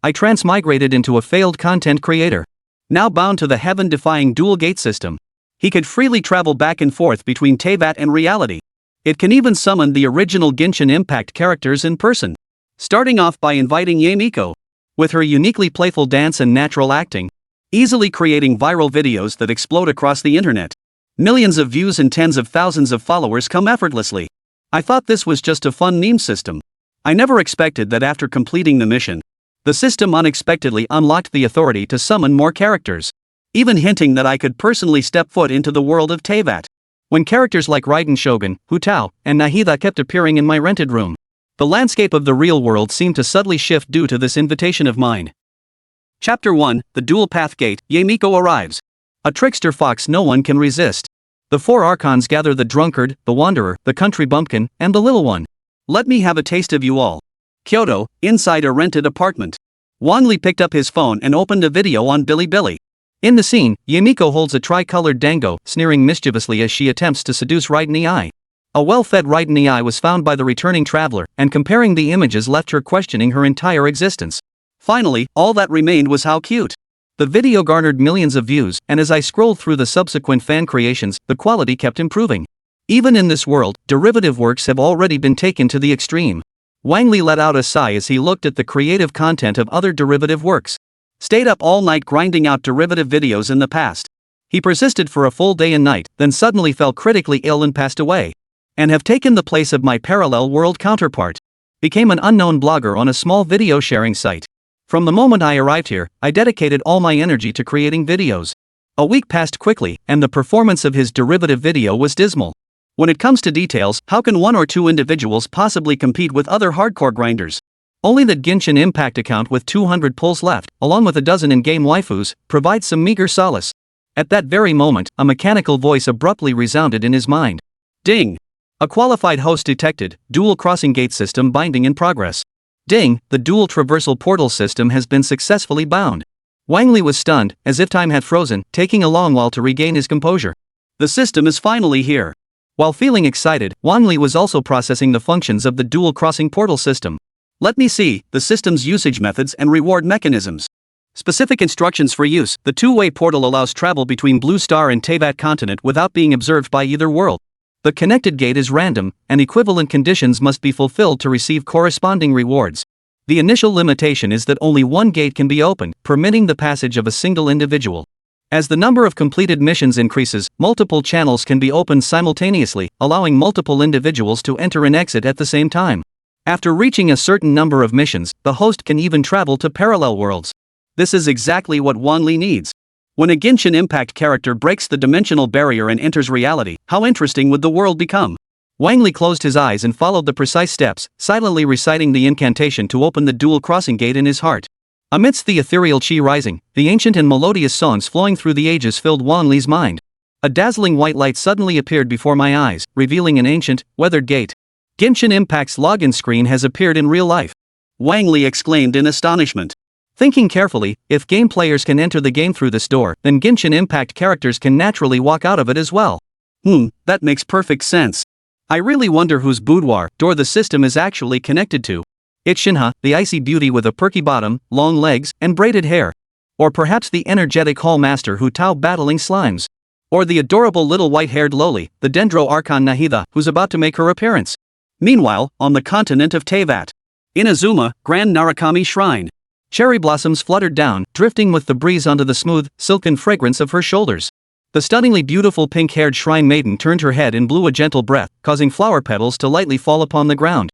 I transmigrated into a failed content creator. Now bound to the heaven-defying dual gate system. He could freely travel back and forth between Teyvat and reality. It can even summon the original Genshin Impact characters in person. Starting off by inviting Yae Miko. With her uniquely playful dance and natural acting, easily creating viral videos that explode across the internet. Millions of views and tens of thousands of followers come effortlessly. I thought this was just a fun meme system. I never expected that after completing the mission, the system unexpectedly unlocked the authority to summon more characters, even hinting that I could personally step foot into the world of Teyvat. When characters like Raiden Shogun, Juhuahua, and Nahida kept appearing in my rented room, the landscape of the real world seemed to subtly shift due to this invitation of mine. Chapter 1, The Dual Path Gate. Yae Miko arrives. A trickster fox no one can resist. The four archons gather: the drunkard, the wanderer, the country bumpkin, and the little one. Let me have a taste of you all. Kyoto, inside a rented apartment. Wang Li picked up his phone and opened a video on Bilibili. In the scene, Yae Miko holds a tricolored dango, sneering mischievously as she attempts to seduce Raiden. A well-fed Raiden was found by the returning traveler, and comparing the images left her questioning her entire existence. Finally, all that remained was how cute. The video garnered millions of views, and as I scrolled through the subsequent fan creations, the quality kept improving. Even in this world, derivative works have already been taken to the extreme. Wang Li let out a sigh as he looked at the creative content of other derivative works. Stayed up all night grinding out derivative videos in the past. He persisted for a full day and night, then suddenly fell critically ill and passed away. And have taken the place of my parallel world counterpart. Became an unknown blogger on a small video sharing site. From the moment I arrived here, I dedicated all my energy to creating videos. A week passed quickly, and the performance of his derivative video was dismal. When it comes to details, how can one or two individuals possibly compete with other hardcore grinders? Only that Genshin Impact account with 200 pulls left, along with a dozen in-game waifus, provides some meager solace. At that very moment, a mechanical voice abruptly resounded in his mind. Ding! A qualified host detected. Dual crossing gate system binding in progress. Ding! The dual traversal portal system has been successfully bound. Wang Li was stunned, as if time had frozen, taking a long while to regain his composure. The system is finally here. While feeling excited, Wang Li was also processing the functions of the dual crossing portal system. Let me see the system's usage methods and reward mechanisms. Specific instructions for use. The two-way portal allows travel between Blue Star and Teyvat continent without being observed by either world. The connected gate is random, and equivalent conditions must be fulfilled to receive corresponding rewards. The initial limitation is that only one gate can be opened, permitting the passage of a single individual. As the number of completed missions increases, multiple channels can be opened simultaneously, allowing multiple individuals to enter and exit at the same time. After reaching a certain number of missions, the host can even travel to parallel worlds. This is exactly what Wang Li needs. When a Genshin Impact character breaks the dimensional barrier and enters reality, how interesting would the world become? Wang Li closed his eyes and followed the precise steps, silently reciting the incantation to open the dual crossing gate in his heart. Amidst the ethereal chi rising, the ancient and melodious songs flowing through the ages filled Wang Li's mind. A dazzling white light suddenly appeared before my eyes, revealing an ancient, weathered gate. Genshin Impact's login screen has appeared in real life. Wang Li exclaimed in astonishment. Thinking carefully, if game players can enter the game through this door, then Genshin Impact characters can naturally walk out of it as well. That makes perfect sense. I really wonder whose boudoir door the system is actually connected to. It's Shinha, the icy beauty with a perky bottom, long legs, and braided hair. Or perhaps the energetic hall master Juhuahua battling slimes. Or the adorable little white-haired loli, the Dendro Archon Nahida, who's about to make her appearance. Meanwhile, on the continent of Teyvat, Inazuma, Grand Narukami Shrine. Cherry blossoms fluttered down, drifting with the breeze onto the smooth, silken fragrance of her shoulders. The stunningly beautiful pink-haired shrine maiden turned her head and blew a gentle breath, causing flower petals to lightly fall upon the ground.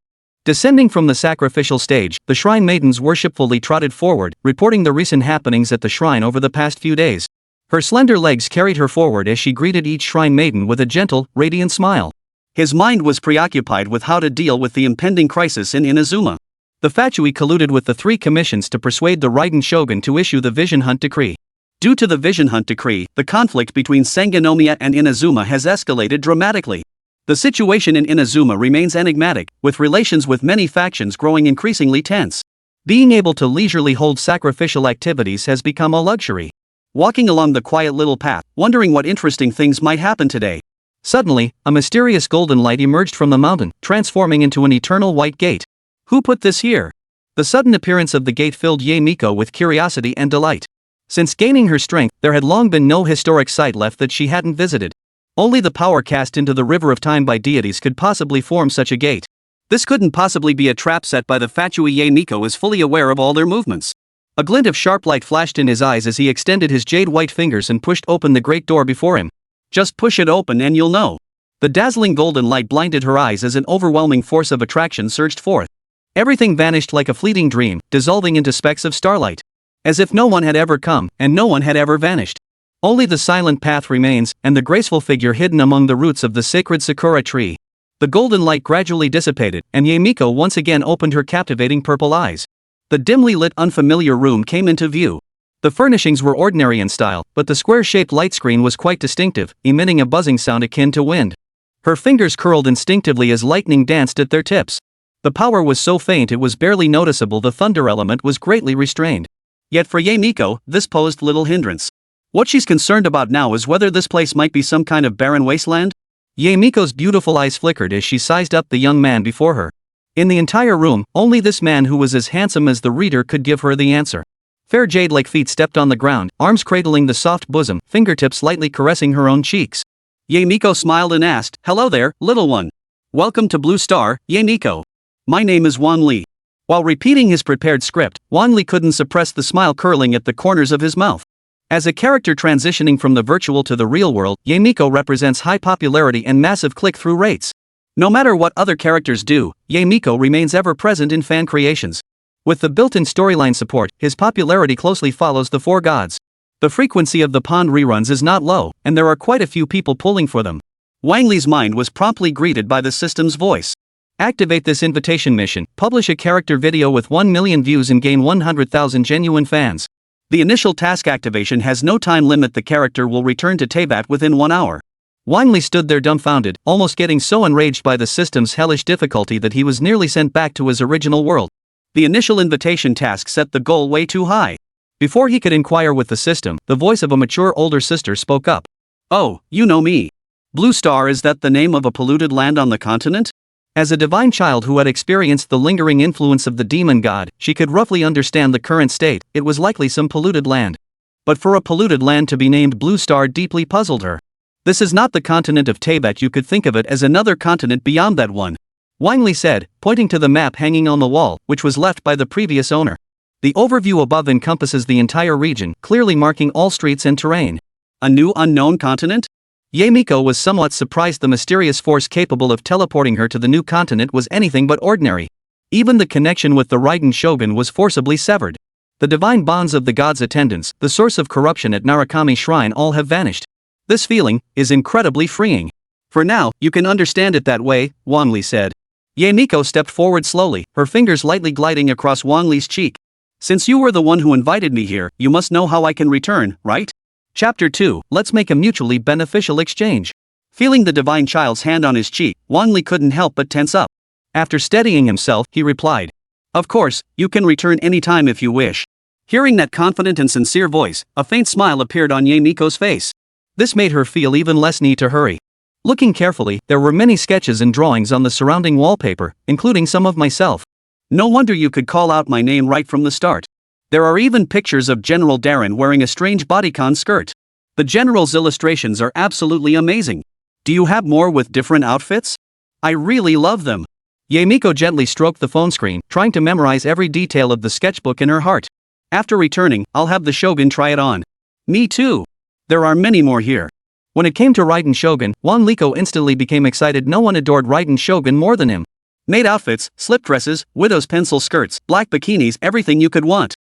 Descending from the sacrificial stage, the shrine maidens worshipfully trotted forward, reporting the recent happenings at the shrine over the past few days. Her slender legs carried her forward as she greeted each shrine maiden with a gentle, radiant smile. His mind was preoccupied with how to deal with the impending crisis in Inazuma. The Fatui colluded with the three commissions to persuade the Raiden Shogun to issue the Vision Hunt Decree. Due to the Vision Hunt Decree, the conflict between Sangonomiya and Inazuma has escalated dramatically. The situation in Inazuma remains enigmatic, with relations with many factions growing increasingly tense. Being able to leisurely hold sacrificial activities has become a luxury. Walking along the quiet little path, wondering what interesting things might happen today. Suddenly, a mysterious golden light emerged from the mountain, transforming into an eternal white gate. Who put this here? The sudden appearance of the gate filled Yae Miko with curiosity and delight. Since gaining her strength, there had long been no historic site left that she hadn't visited. Only the power cast into the river of time by deities could possibly form such a gate. This couldn't possibly be a trap set by the fatuous Yae Miko is fully aware of all their movements. A glint of sharp light flashed in his eyes as he extended his jade-white fingers and pushed open the great door before him. Just push it open and you'll know. The dazzling golden light blinded her eyes as an overwhelming force of attraction surged forth. Everything vanished like a fleeting dream, dissolving into specks of starlight. As if no one had ever come, and no one had ever vanished. Only the silent path remains, and the graceful figure hidden among the roots of the sacred sakura tree. The golden light gradually dissipated, and Yae Miko once again opened her captivating purple eyes. The dimly lit unfamiliar room came into view. The furnishings were ordinary in style, but the square-shaped light screen was quite distinctive, emitting a buzzing sound akin to wind. Her fingers curled instinctively as lightning danced at their tips. The power was so faint it was barely noticeable. The thunder element was greatly restrained. Yet for Yae Miko, this posed little hindrance. What she's concerned about now is whether this place might be some kind of barren wasteland. Yae Miko's beautiful eyes flickered as she sized up the young man before her. In the entire room, only this man who was as handsome as the reader could give her the answer. Fair jade-like feet stepped on the ground, arms cradling the soft bosom, fingertips lightly caressing her own cheeks. Yae Miko smiled and asked, "Hello there, little one. Welcome to Blue Star, Yae Miko. My name is Wang Li." While repeating his prepared script, Wang Li couldn't suppress the smile curling at the corners of his mouth. As a character transitioning from the virtual to the real world, Yae Miko represents high popularity and massive click-through rates. No matter what other characters do, Yae Miko remains ever present in fan creations. With the built-in storyline support, his popularity closely follows the four gods. The frequency of the pond reruns is not low, and there are quite a few people pulling for them. Wang Li's mind was promptly greeted by the system's voice. Activate this invitation mission, publish a character video with 1 million views and gain 100,000 genuine fans. The initial task activation has no time limit. The character will return to Teyvat within 1 hour. Wang Li stood there dumbfounded, almost getting so enraged by the system's hellish difficulty that he was nearly sent back to his original world. The initial invitation task set the goal way too high. Before he could inquire with the system, the voice of a mature older sister spoke up. "Oh, you know me. Blue Star, is that the name of a polluted land on the continent?" As a divine child who had experienced the lingering influence of the demon god, she could roughly understand the current state. It was likely some polluted land. But for a polluted land to be named Blue Star deeply puzzled her. "This is not the continent of Teyvat. You could think of it as another continent beyond that one," Wang Li said, pointing to the map hanging on the wall, which was left by the previous owner. The overview above encompasses the entire region, clearly marking all streets and terrain. A new unknown continent? Yae Miko was somewhat surprised. The mysterious force capable of teleporting her to the new continent was anything but ordinary. Even the connection with the Raiden Shogun was forcibly severed. The divine bonds of the god's attendants, the source of corruption at Narukami Shrine, all have vanished. This feeling is incredibly freeing. "For now, you can understand it that way," Wang Li said. Yae Miko stepped forward slowly, her fingers lightly gliding across Wang Li's cheek. "Since you were the one who invited me here, you must know how I can return, right?" Chapter 2, Let's make a mutually beneficial exchange. Feeling the divine child's hand on his cheek, Wang Li couldn't help but tense up. After steadying himself, he replied, "Of course, you can return anytime if you wish." Hearing that confident and sincere voice, a faint smile appeared on Yae Miko's face. This made her feel even less need to hurry. Looking carefully, there were many sketches and drawings on the surrounding wallpaper, including some of myself. No wonder you could call out my name right from the start. There are even pictures of General Darren wearing a strange bodycon skirt. The general's illustrations are absolutely amazing. Do you have more with different outfits? I really love them. Yae Miko gently stroked the phone screen, trying to memorize every detail of the sketchbook in her heart. After returning, I'll have the Shogun try it on. Me too. There are many more here. When it came to Raiden Shogun, Wang Li instantly became excited. No one adored Raiden Shogun more than him. Maid outfits, slip dresses, widow's pencil skirts, black bikinis, everything you could want.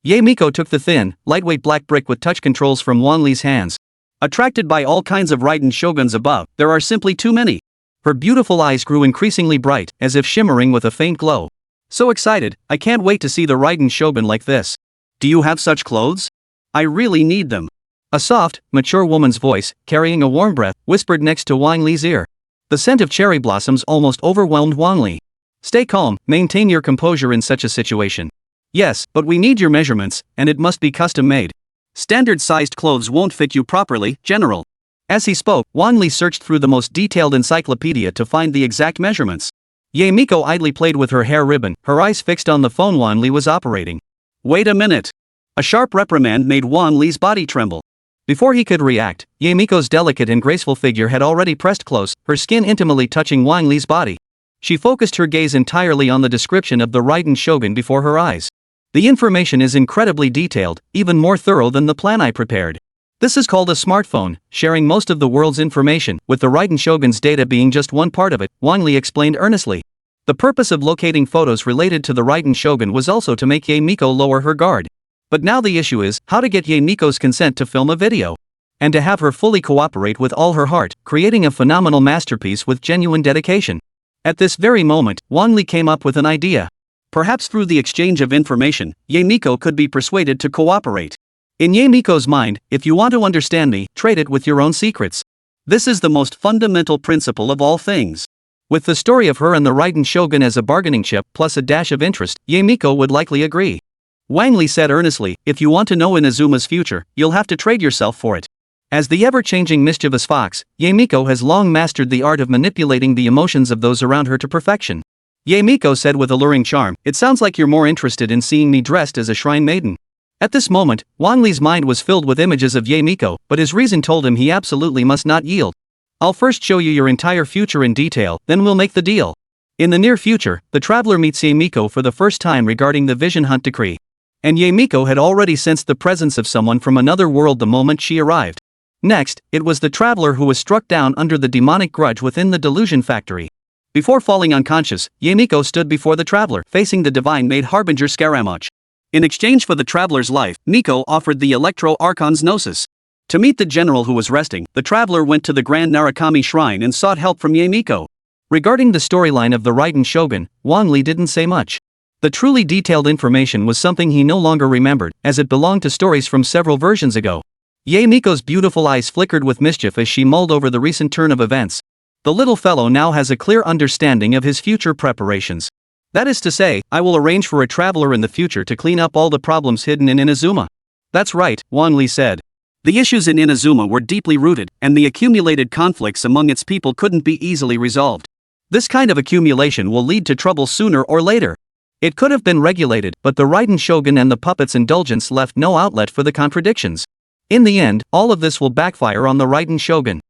Yae Miko took the thin, lightweight black brick with touch controls from Wang Li's hands. Attracted by all kinds of Raiden Shoguns above, there are simply too many. Her beautiful eyes grew increasingly bright, as if shimmering with a faint glow. So excited, I can't wait to see the Raiden Shogun like this. Do you have such clothes? I really need them. A soft, mature woman's voice, carrying a warm breath, whispered next to Wang Li's ear. The scent of cherry blossoms almost overwhelmed Wang Li. Stay calm, maintain your composure in such a situation. Yes, but we need your measurements, and it must be custom-made. Standard-sized clothes won't fit you properly, General. As he spoke, Wang Li searched through the most detailed encyclopedia to find the exact measurements. Yae Miko idly played with her hair ribbon, her eyes fixed on the phone Wang Li was operating. Wait a minute. A sharp reprimand made Wang Li's body tremble. Before he could react, Yae Miko's delicate and graceful figure had already pressed close, her skin intimately touching Wang Li's body. She focused her gaze entirely on the description of the Raiden Shogun before her eyes. The information is incredibly detailed, even more thorough than the plan I prepared. This is called a smartphone, sharing most of the world's information, with the Raiden Shogun's data being just one part of it, Wang Li explained earnestly. The purpose of locating photos related to the Raiden Shogun was also to make Yae Miko lower her guard. But now the issue is how to get Yae Miko's consent to film a video. And to have her fully cooperate with all her heart, creating a phenomenal masterpiece with genuine dedication. At this very moment, Wang Li came up with an idea. Perhaps through the exchange of information, Yae Miko could be persuaded to cooperate. In Yae Miko's mind, if you want to understand me, trade it with your own secrets. This is the most fundamental principle of all things. With the story of her and the Raiden Shogun as a bargaining chip plus a dash of interest, Yae Miko would likely agree. Wang Li said earnestly, if you want to know Inazuma's future, you'll have to trade yourself for it. As the ever-changing mischievous fox, Yae Miko has long mastered the art of manipulating the emotions of those around her to perfection. Yae Miko said with alluring charm, it sounds like you're more interested in seeing me dressed as a shrine maiden. At this moment, Wang Li's mind was filled with images of Yae Miko, but his reason told him he absolutely must not yield. I'll first show you your entire future in detail, then we'll make the deal. In the near future, the traveler meets Yae Miko for the first time regarding the Vision Hunt decree. And Yae Miko had already sensed the presence of someone from another world the moment she arrived. Next, it was the traveler who was struck down under the demonic grudge within the delusion factory. Before falling unconscious, Yae Miko stood before the traveler, facing the divine-made harbinger Scaramouche. In exchange for the traveler's life, Miko offered the Electro Archon's Gnosis. To meet the general who was resting, the traveler went to the Grand Narukami Shrine and sought help from Yae Miko. Regarding the storyline of the Raiden Shogun, Wang Li didn't say much. The truly detailed information was something he no longer remembered, as it belonged to stories from several versions ago. Yae Miko's beautiful eyes flickered with mischief as she mulled over the recent turn of events. The little fellow now has a clear understanding of his future preparations. That is to say, I will arrange for a traveler in the future to clean up all the problems hidden in Inazuma. That's right, Wang Li said. The issues in Inazuma were deeply rooted, and the accumulated conflicts among its people couldn't be easily resolved. This kind of accumulation will lead to trouble sooner or later. It could have been regulated, but the Raiden Shogun and the puppet's indulgence left no outlet for the contradictions. In the end, all of this will backfire on the Raiden Shogun.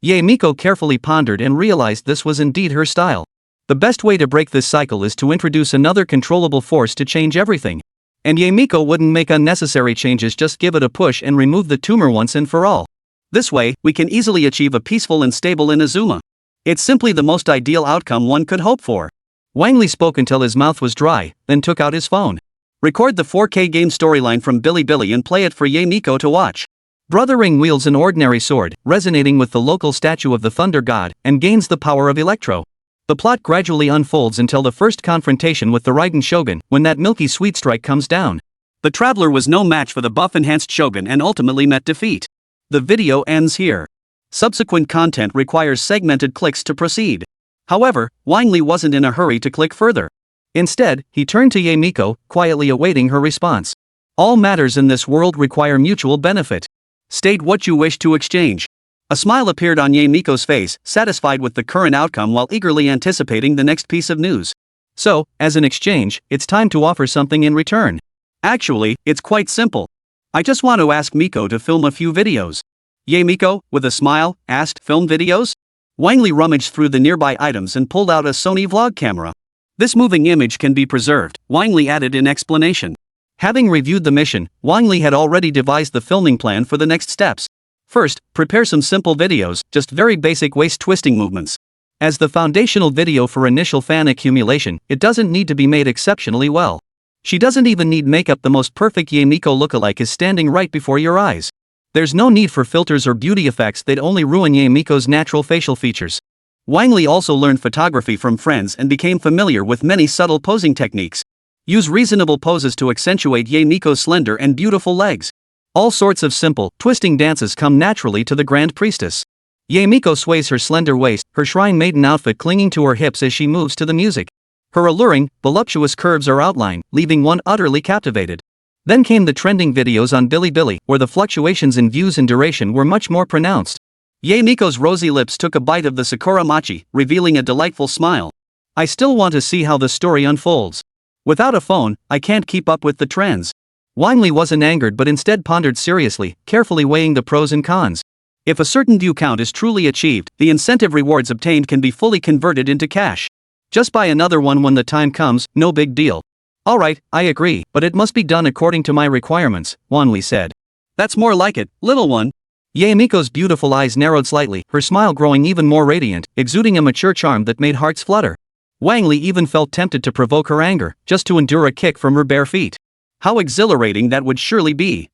Yae Miko carefully pondered and realized this was indeed her style. The best way to break this cycle is to introduce another controllable force to change everything. And Yae Miko wouldn't make unnecessary changes, just give it a push and remove the tumor once and for all. This way, we can easily achieve a peaceful and stable Inazuma. It's simply the most ideal outcome one could hope for. Wang Li spoke until his mouth was dry, then took out his phone. Record the 4K game storyline from Bilibili and play it for Yae Miko to watch. Brother Ring wields an ordinary sword, resonating with the local statue of the Thunder God, and gains the power of Electro. The plot gradually unfolds until the first confrontation with the Raiden Shogun, when that milky sweet strike comes down. The traveler was no match for the buff-enhanced Shogun and ultimately met defeat. The video ends here. Subsequent content requires segmented clicks to proceed. However, Wang Li wasn't in a hurry to click further. Instead, he turned to Yae Miko, quietly awaiting her response. All matters in this world require mutual benefit. State what you wish to exchange. A smile appeared on Yae Miko's face, satisfied with the current outcome while eagerly anticipating the next piece of news. So, as an exchange, it's time to offer something in return. Actually, it's quite simple. I just want to ask Miko to film a few videos. Yae Miko, with a smile, asked, film videos? Wang Li rummaged through the nearby items and pulled out a Sony vlog camera. This moving image can be preserved, Wang Li added in explanation. Having reviewed the mission, Wang Li had already devised the filming plan for the next steps. First, prepare some simple videos, just very basic waist-twisting movements. As the foundational video for initial fan accumulation, it doesn't need to be made exceptionally well. She doesn't even need makeup. The most perfect Yae Miko lookalike is standing right before your eyes. There's no need for filters or beauty effects, they'd only ruin Yae Miko's natural facial features. Wang Li also learned photography from friends and became familiar with many subtle posing techniques. Use reasonable poses to accentuate Yae Miko's slender and beautiful legs. All sorts of simple, twisting dances come naturally to the Grand Priestess. Yae Miko sways her slender waist, her shrine maiden outfit clinging to her hips as she moves to the music. Her alluring, voluptuous curves are outlined, leaving one utterly captivated. Then came the trending videos on Bilibili, where the fluctuations in views and duration were much more pronounced. Yae Miko's rosy lips took a bite of the Sakura mochi, revealing a delightful smile. I still want to see how the story unfolds. Without a phone, I can't keep up with the trends. Wang Li wasn't angered but instead pondered seriously, carefully weighing the pros and cons. If a certain view count is truly achieved, the incentive rewards obtained can be fully converted into cash. Just buy another one when the time comes, no big deal. Alright, I agree, but it must be done according to my requirements, Wang Li said. That's more like it, little one. Yae Miko's beautiful eyes narrowed slightly, her smile growing even more radiant, exuding a mature charm that made hearts flutter. Wang Li even felt tempted to provoke her anger, just to endure a kick from her bare feet. How exhilarating that would surely be.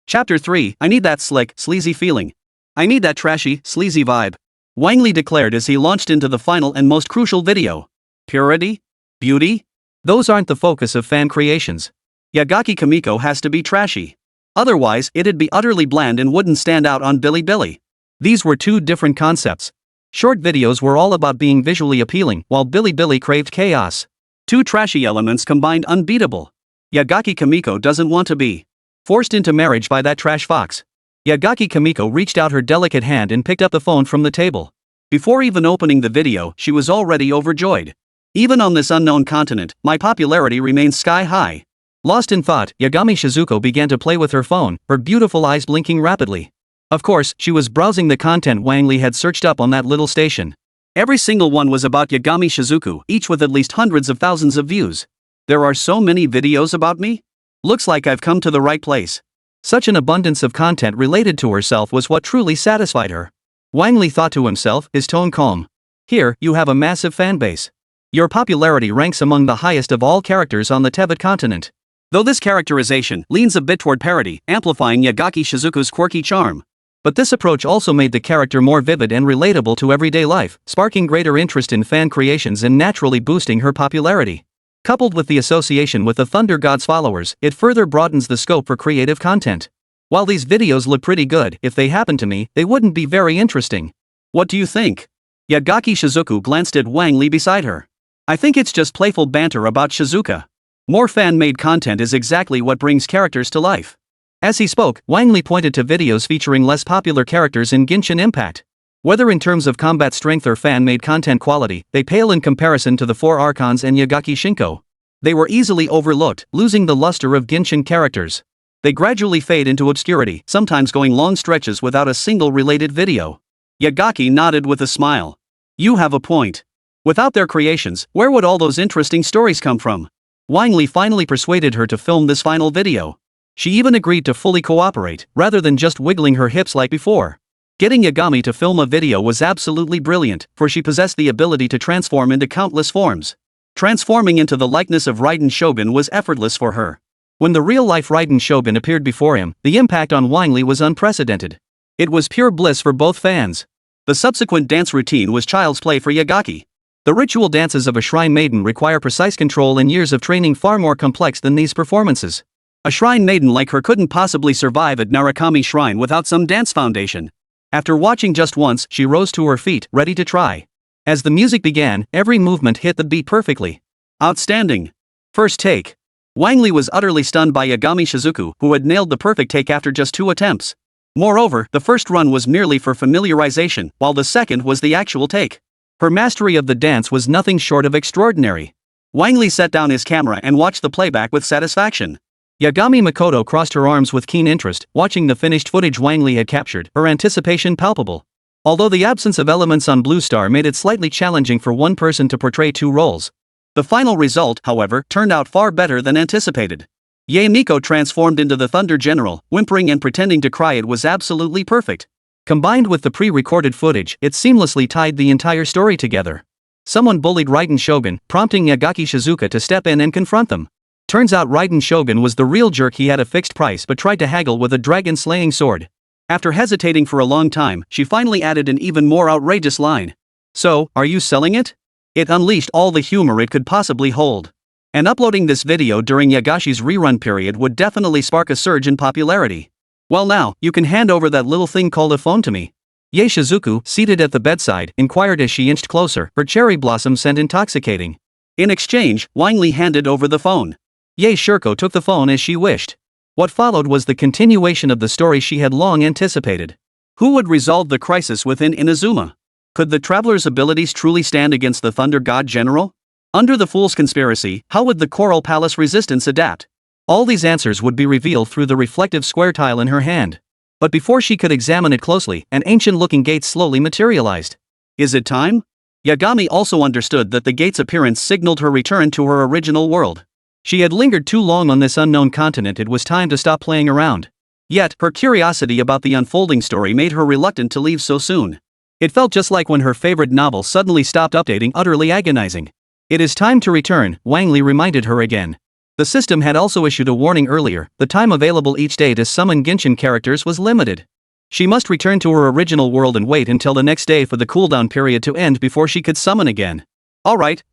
Chapter 3, I need that slick, sleazy feeling. I need that trashy, sleazy vibe. Wang Li declared as he launched into the final and most crucial video. Purity? Beauty? Those aren't the focus of fan creations. Yagaki Kimiko has to be trashy. Otherwise, it'd be utterly bland and wouldn't stand out on Bilibili. These were two different concepts. Short videos were all about being visually appealing, while Bilibili craved chaos. Two trashy elements combined unbeatable. Yagaki Kimiko doesn't want to be forced into marriage by that trash fox. Yagaki Kimiko reached out her delicate hand and picked up the phone from the table. Before even opening the video, she was already overjoyed. Even on this unknown continent, my popularity remains sky high. Lost in thought, Yagami Shizuko began to play with her phone, her beautiful eyes blinking rapidly. Of course, she was browsing the content Wang Li had searched up on that little station. Every single one was about Yagami Shizuku, each with at least hundreds of thousands of views. There are so many videos about me? Looks like I've come to the right place. Such an abundance of content related to herself was what truly satisfied her. Wang Li thought to himself, his tone calm. Here, you have a massive fanbase. Your popularity ranks among the highest of all characters on the Teyvat continent. Though this characterization leans a bit toward parody, amplifying Yagaki Shizuku's quirky charm. But this approach also made the character more vivid and relatable to everyday life, sparking greater interest in fan creations and naturally boosting her popularity. Coupled with the association with the Thunder God's followers, it further broadens the scope for creative content. While these videos look pretty good, if they happened to me, they wouldn't be very interesting. What do you think? Yagaki Shizuku glanced at Wang Li beside her. I think it's just playful banter about Shizuka. More fan-made content is exactly what brings characters to life. As he spoke, Wang Li pointed to videos featuring less popular characters in Genshin Impact. Whether in terms of combat strength or fan-made content quality, they pale in comparison to the four Archons and Yagaki Shinko. They were easily overlooked, losing the luster of Genshin characters. They gradually fade into obscurity, sometimes going long stretches without a single related video. Yagaki nodded with a smile. You have a point. Without their creations, where would all those interesting stories come from? Wang Li finally persuaded her to film this final video. She even agreed to fully cooperate, rather than just wiggling her hips like before. Getting Yagami to film a video was absolutely brilliant, for she possessed the ability to transform into countless forms. Transforming into the likeness of Raiden Shogun was effortless for her. When the real-life Raiden Shogun appeared before him, the impact on Wang Li was unprecedented. It was pure bliss for both fans. The subsequent dance routine was child's play for Yagaki. The ritual dances of a shrine maiden require precise control and years of training far more complex than these performances. A shrine maiden like her couldn't possibly survive at Narukami Shrine without some dance foundation. After watching just once, she rose to her feet, ready to try. As the music began, every movement hit the beat perfectly. Outstanding. First take. Wang Li was utterly stunned by Yagami Shizuku, who had nailed the perfect take after just 2 attempts. Moreover, the first run was merely for familiarization, while the second was the actual take. Her mastery of the dance was nothing short of extraordinary. Wang Li set down his camera and watched the playback with satisfaction. Yagami Mikoto crossed her arms with keen interest, watching the finished footage Wang Li had captured, her anticipation palpable. Although the absence of elements on Blue Star made it slightly challenging for one person to portray 2 roles. The final result, however, turned out far better than anticipated. Yae Miko transformed into the Thunder General, whimpering and pretending to cry. It was absolutely perfect. Combined with the pre-recorded footage, it seamlessly tied the entire story together. Someone bullied Raiden Shogun, prompting Yagaki Shizuka to step in and confront them. Turns out Raiden Shogun was the real jerk. He had a fixed price but tried to haggle with a dragon-slaying sword. After hesitating for a long time, she finally added an even more outrageous line. So, are you selling it? It unleashed all the humor it could possibly hold. And uploading this video during Yagashi's rerun period would definitely spark a surge in popularity. Well now, you can hand over that little thing called a phone to me. Yae Shizuku, seated at the bedside, inquired as she inched closer, her cherry blossom scent intoxicating. In exchange, Wang Li handed over the phone. Yae Shirko took the phone as she wished. What followed was the continuation of the story she had long anticipated. Who would resolve the crisis within Inazuma? Could the traveler's abilities truly stand against the Thunder God General? Under the Fool's Conspiracy, how would the Coral Palace resistance adapt? All these answers would be revealed through the reflective square tile in her hand. But before she could examine it closely, an ancient-looking gate slowly materialized. Is it time? Yagami also understood that the gate's appearance signaled her return to her original world. She had lingered too long on this unknown continent, it was time to stop playing around. Yet, her curiosity about the unfolding story made her reluctant to leave so soon. It felt just like when her favorite novel suddenly stopped updating, utterly agonizing. It is time to return, Wang Li reminded her again. The system had also issued a warning earlier, the time available each day to summon Genshin characters was limited. She must return to her original world and wait until the next day for the cooldown period to end before she could summon again. Alright.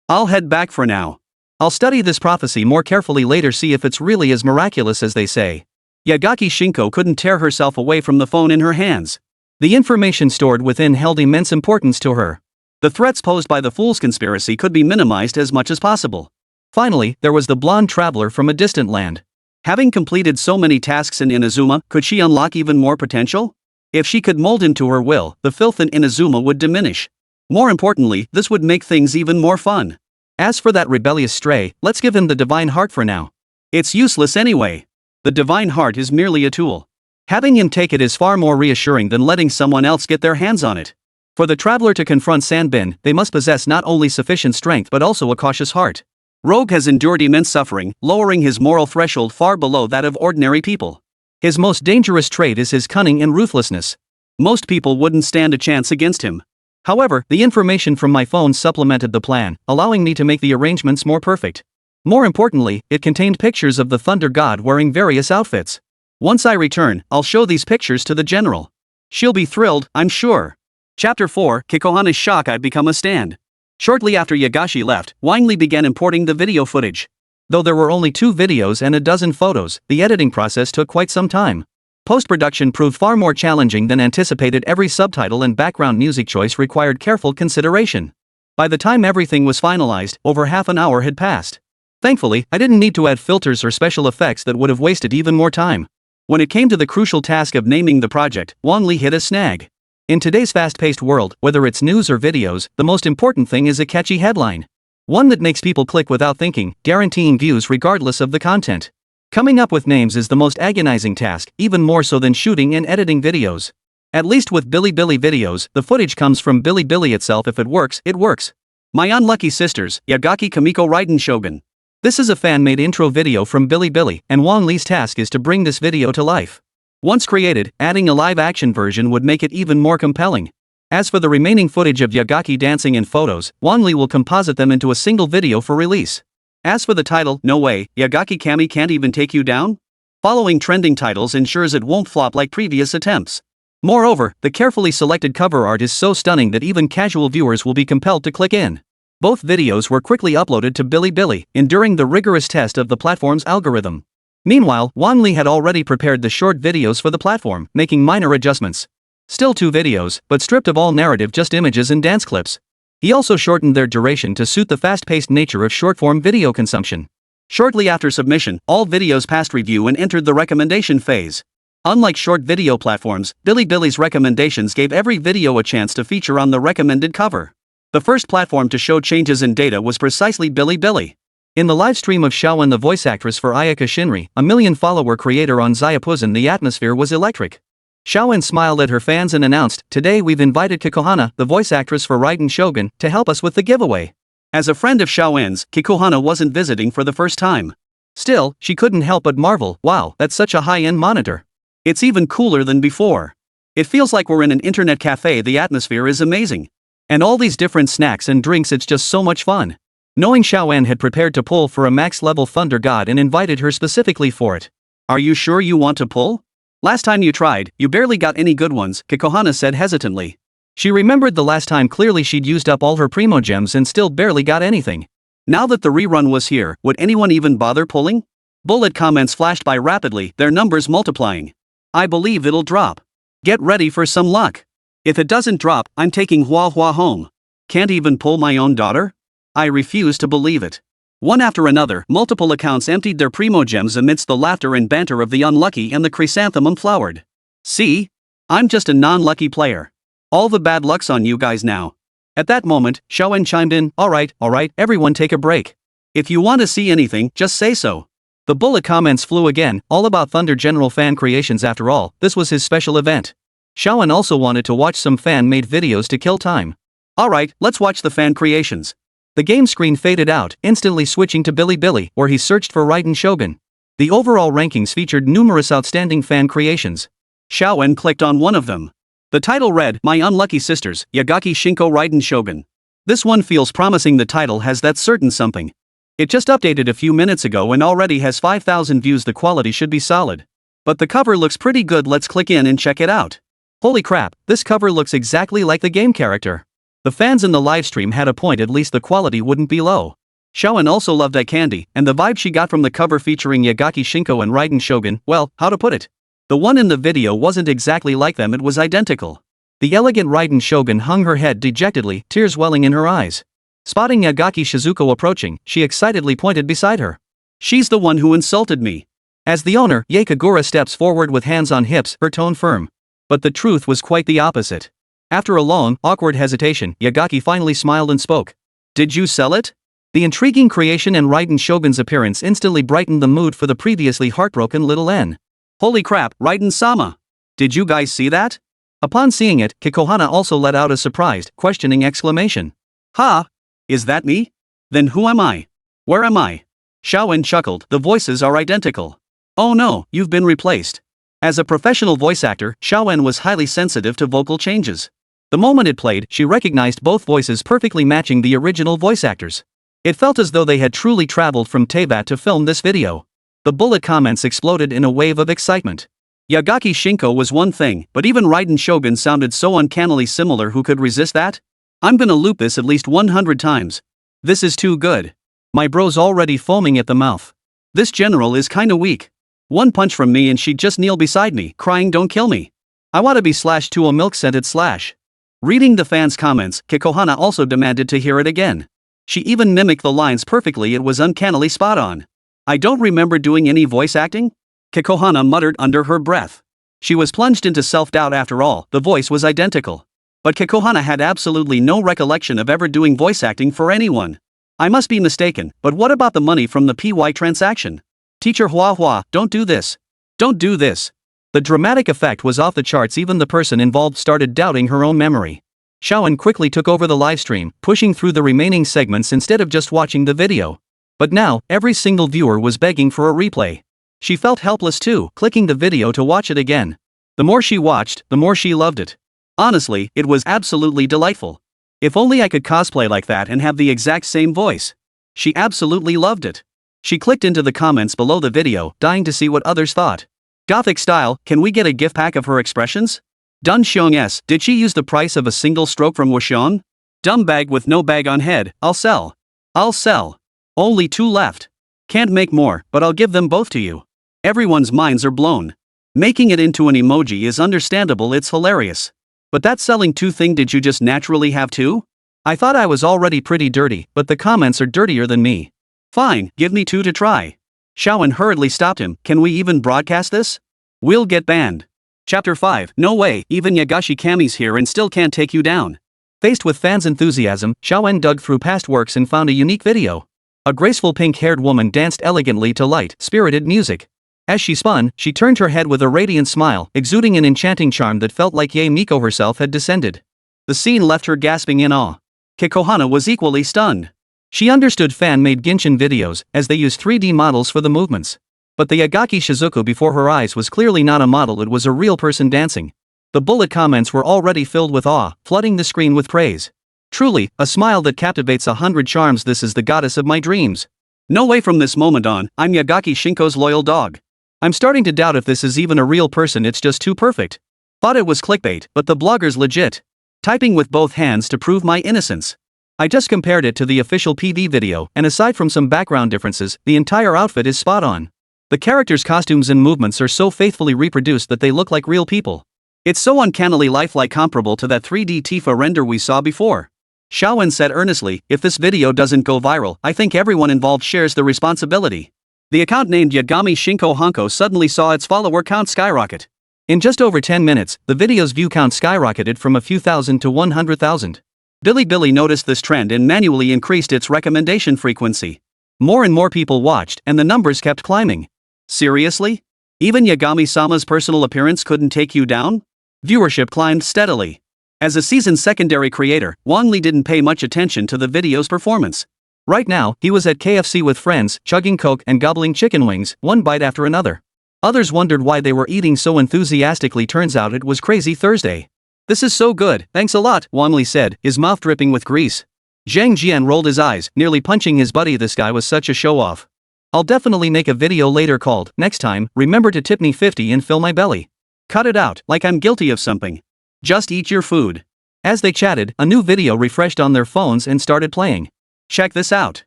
I'll head back for now. I'll study this prophecy more carefully later, see if it's really as miraculous as they say. Yagaki Shinko couldn't tear herself away from the phone in her hands. The information stored within held immense importance to her. The threats posed by the Fool's Conspiracy could be minimized as much as possible. Finally, there was the blonde traveler from a distant land. Having completed so many tasks in Inazuma, could she unlock even more potential? If she could mold him to her will, the filth in Inazuma would diminish. More importantly, this would make things even more fun. As for that rebellious stray, let's give him the divine heart for now. It's useless anyway. The divine heart is merely a tool. Having him take it is far more reassuring than letting someone else get their hands on it. For the traveler to confront Sanbin, they must possess not only sufficient strength but also a cautious heart. Rogue has endured immense suffering, lowering his moral threshold far below that of ordinary people. His most dangerous trait is his cunning and ruthlessness. Most people wouldn't stand a chance against him. However, the information from my phone supplemented the plan, allowing me to make the arrangements more perfect. More importantly, it contained pictures of the Thunder God wearing various outfits. Once I return, I'll show these pictures to the general. She'll be thrilled, I'm sure. Chapter 4, Kikohana's shock, I've become a stand. Shortly after Yagashi left, Wang Li began importing the video footage. Though there were only 2 videos and a dozen photos, the editing process took quite some time. Post-production proved far more challenging than anticipated. Every subtitle and background music choice required careful consideration. By the time everything was finalized, over half an hour had passed. Thankfully, I didn't need to add filters or special effects that would have wasted even more time. When it came to the crucial task of naming the project, Wang Li hit a snag. In today's fast-paced world, whether it's news or videos, the most important thing is a catchy headline. One that makes people click without thinking, guaranteeing views regardless of the content. Coming up with names is the most agonizing task, even more so than shooting and editing videos. At least with Bilibili videos, the footage comes from Bilibili itself. If it works, it works. My unlucky sisters, Yagaki Kamiko Raiden Shogun. This is a fan-made intro video from Bilibili, and Wang Li's task is to bring this video to life. Once created, adding a live-action version would make it even more compelling. As for the remaining footage of Yagaki dancing and photos, Wang Li will composite them into a single video for release. As for the title, no way, Yagaki Kami can't even take you down? Following trending titles ensures it won't flop like previous attempts. Moreover, the carefully selected cover art is so stunning that even casual viewers will be compelled to click in. Both videos were quickly uploaded to Bilibili, enduring the rigorous test of the platform's algorithm. Meanwhile, Wang Li had already prepared the short videos for the platform, making minor adjustments. Still 2 videos, but stripped of all narrative, just images and dance clips. He also shortened their duration to suit the fast-paced nature of short-form video consumption. Shortly after submission, all videos passed review and entered the recommendation phase. Unlike short video platforms, Bilibili's recommendations gave every video a chance to feature on the recommended cover. The first platform to show changes in data was precisely Bilibili. In the livestream of Xiaowen, the voice actress for Ayaka Shinri, a million-follower creator on Zayapuzen, the atmosphere was electric. Xiaowen smiled at her fans and announced, "Today we've invited Kikohana, the voice actress for Raiden Shogun, to help us with the giveaway." As a friend of Xiaowen's, Kikohana wasn't visiting for the first time. Still, she couldn't help but marvel, wow, that's such a high-end monitor. It's even cooler than before. It feels like we're in an internet cafe. The atmosphere is amazing. And all these different snacks and drinks, it's just so much fun. Knowing Xiaowen had prepared to pull for a max-level Thunder God and invited her specifically for it. "Are you sure you want to pull? Last time you tried, you barely got any good ones," Kikohana said hesitantly. She remembered the last time clearly she'd used up all her primo gems and still barely got anything. Now that the rerun was here, would anyone even bother pulling? Bullet comments flashed by rapidly, their numbers multiplying. "I believe it'll drop. Get ready for some luck. If it doesn't drop, I'm taking Juhuahua home. Can't even pull my own daughter? I refuse to believe it." One after another, multiple accounts emptied their primo gems amidst the laughter and banter of the unlucky, and the chrysanthemum flowered. "See? I'm just a non-lucky player. All the bad luck's on you guys now. At that moment, Xiaowen chimed in, alright, everyone take a break. If you want to see anything, just say so. The bullet comments flew again, all about Thunder General fan creations after all, this was his special event. Xiaowen also wanted to watch some fan-made videos to kill time. Alright, let's watch the fan creations. The game screen faded out, instantly switching to Bilibili, where he searched for Raiden Shogun. The overall rankings featured numerous outstanding fan creations. Xiaowen clicked on one of them. The title read, My Unlucky Sisters, Yagaki Shinko Raiden Shogun. This one feels promising. The title has that certain something. It just updated a few minutes ago and already has 5,000 views. The quality should be solid. But the cover looks pretty good. Let's click in and check it out. Holy crap, this cover looks exactly like the game character. The fans in the livestream had a point, at least the quality wouldn't be low. Xiaowen also loved eye candy, and the vibe she got from the cover featuring Yagaki Shinko and Raiden Shogun, well, how to put it? The one in the video wasn't exactly like them, it was identical. The elegant Raiden Shogun hung her head dejectedly, tears welling in her eyes. Spotting Yagaki Shizuko approaching, she excitedly pointed beside her. She's the one who insulted me. As the owner, Yae Kagura steps forward with hands on hips, her tone firm. But the truth was quite the opposite. After a long, awkward hesitation, Yagaki finally smiled and spoke. Did you sell it? The intriguing creation and Raiden Shogun's appearance instantly brightened the mood for the previously heartbroken little N. Holy crap, Raiden-sama! Did you guys see that? Upon seeing it, Kikohana also let out a surprised, questioning exclamation. Ha! Is that me? Then who am I? Where am I? Xiaowen chuckled, the voices are identical. Oh no, you've been replaced. As a professional voice actor, Xiaowen was highly sensitive to vocal changes. The moment it played, she recognized both voices perfectly matching the original voice actors. It felt as though they had truly traveled from Teyvat to film this video. The bullet comments exploded in a wave of excitement. Yagaki Shinko was one thing, but even Raiden Shogun sounded so uncannily similar. Who could resist that? I'm gonna loop this at least 100 times. This is too good. My bro's already foaming at the mouth. This general is kinda weak. One punch from me and she'd just kneel beside me, crying don't kill me. I wanna be slashed to a milk-scented slash. Reading the fans' comments, Kikohana also demanded to hear it again. She even mimicked the lines perfectly, it was uncannily spot on. I don't remember doing any voice acting? Kikohana muttered under her breath. She was plunged into self-doubt after all, the voice was identical. But Kikohana had absolutely no recollection of ever doing voice acting for anyone. I must be mistaken, but what about the money from the PY transaction? Teacher Juhuahua, don't do this. Don't do this. The dramatic effect was off the charts, even the person involved started doubting her own memory. Xiaowen quickly took over the livestream, pushing through the remaining segments instead of just watching the video. But now, every single viewer was begging for a replay. She felt helpless too, clicking the video to watch it again. The more she watched, the more she loved it. Honestly, it was absolutely delightful. If only I could cosplay like that and have the exact same voice. She absolutely loved it. She clicked into the comments below the video, dying to see what others thought. Gothic style, can we get a gift pack of her expressions? Dun Xiong S, did she use the price of a single stroke from Wuxian? Dumb bag with no bag on head, I'll sell. I'll sell. Only 2 left. Can't make more, but I'll give them both to you. Everyone's minds are blown. Making it into an emoji is understandable, it's hilarious. But that selling 2 thing, did you just naturally have 2? I thought I was already pretty dirty, but the comments are dirtier than me. Fine, give me 2 to try. Xiaowen hurriedly stopped him, can we even broadcast this? We'll get banned. Chapter 5, no way, even Yagashi Kami's here and still can't take you down. Faced with fans' enthusiasm, Xiaowen dug through past works and found a unique video. A graceful pink-haired woman danced elegantly to light, spirited music. As she spun, she turned her head with a radiant smile, exuding an enchanting charm that felt like Yae Miko herself had descended. The scene left her gasping in awe. Kikohana was equally stunned. She understood fan-made Genshin videos, as they used 3D models for the movements. But the Yagaki Shizuko before her eyes was clearly not a model, it was a real person dancing. The bullet comments were already filled with awe, flooding the screen with praise. Truly, a smile that captivates 100 charms, this is the goddess of my dreams. No way, from this moment on, I'm Yagaki Shinko's loyal dog. I'm starting to doubt if this is even a real person, it's just too perfect. Thought it was clickbait, but the blogger's legit. Typing with both hands to prove my innocence. I just compared it to the official PV video, and aside from some background differences, the entire outfit is spot on. The characters' costumes and movements are so faithfully reproduced that they look like real people. It's so uncannily lifelike, comparable to that 3D Tifa render we saw before. Xiaowen said earnestly, if this video doesn't go viral, I think everyone involved shares the responsibility. The account named Yagami Shinko Honko suddenly saw its follower count skyrocket. In just over 10 minutes, the video's view count skyrocketed from a few thousand to 100,000. Bilibili noticed this trend and manually increased its recommendation frequency. More and more people watched, and the numbers kept climbing. Seriously? Even Yagami-sama's personal appearance couldn't take you down? Viewership climbed steadily. As a seasoned secondary creator, Wang Li didn't pay much attention to the video's performance. Right now, he was at KFC with friends, chugging Coke and gobbling chicken wings, one bite after another. Others wondered why they were eating so enthusiastically. Turns out it was Crazy Thursday. "This is so good, thanks a lot," Wang Li said, his mouth dripping with grease. Zhang Jian rolled his eyes, nearly punching his buddy. This guy was such a show-off. "I'll definitely make a video later called, next time, remember to tip me 50 and fill my belly. Cut it out, like I'm guilty of something. Just eat your food." As they chatted, a new video refreshed on their phones and started playing. "Check this out.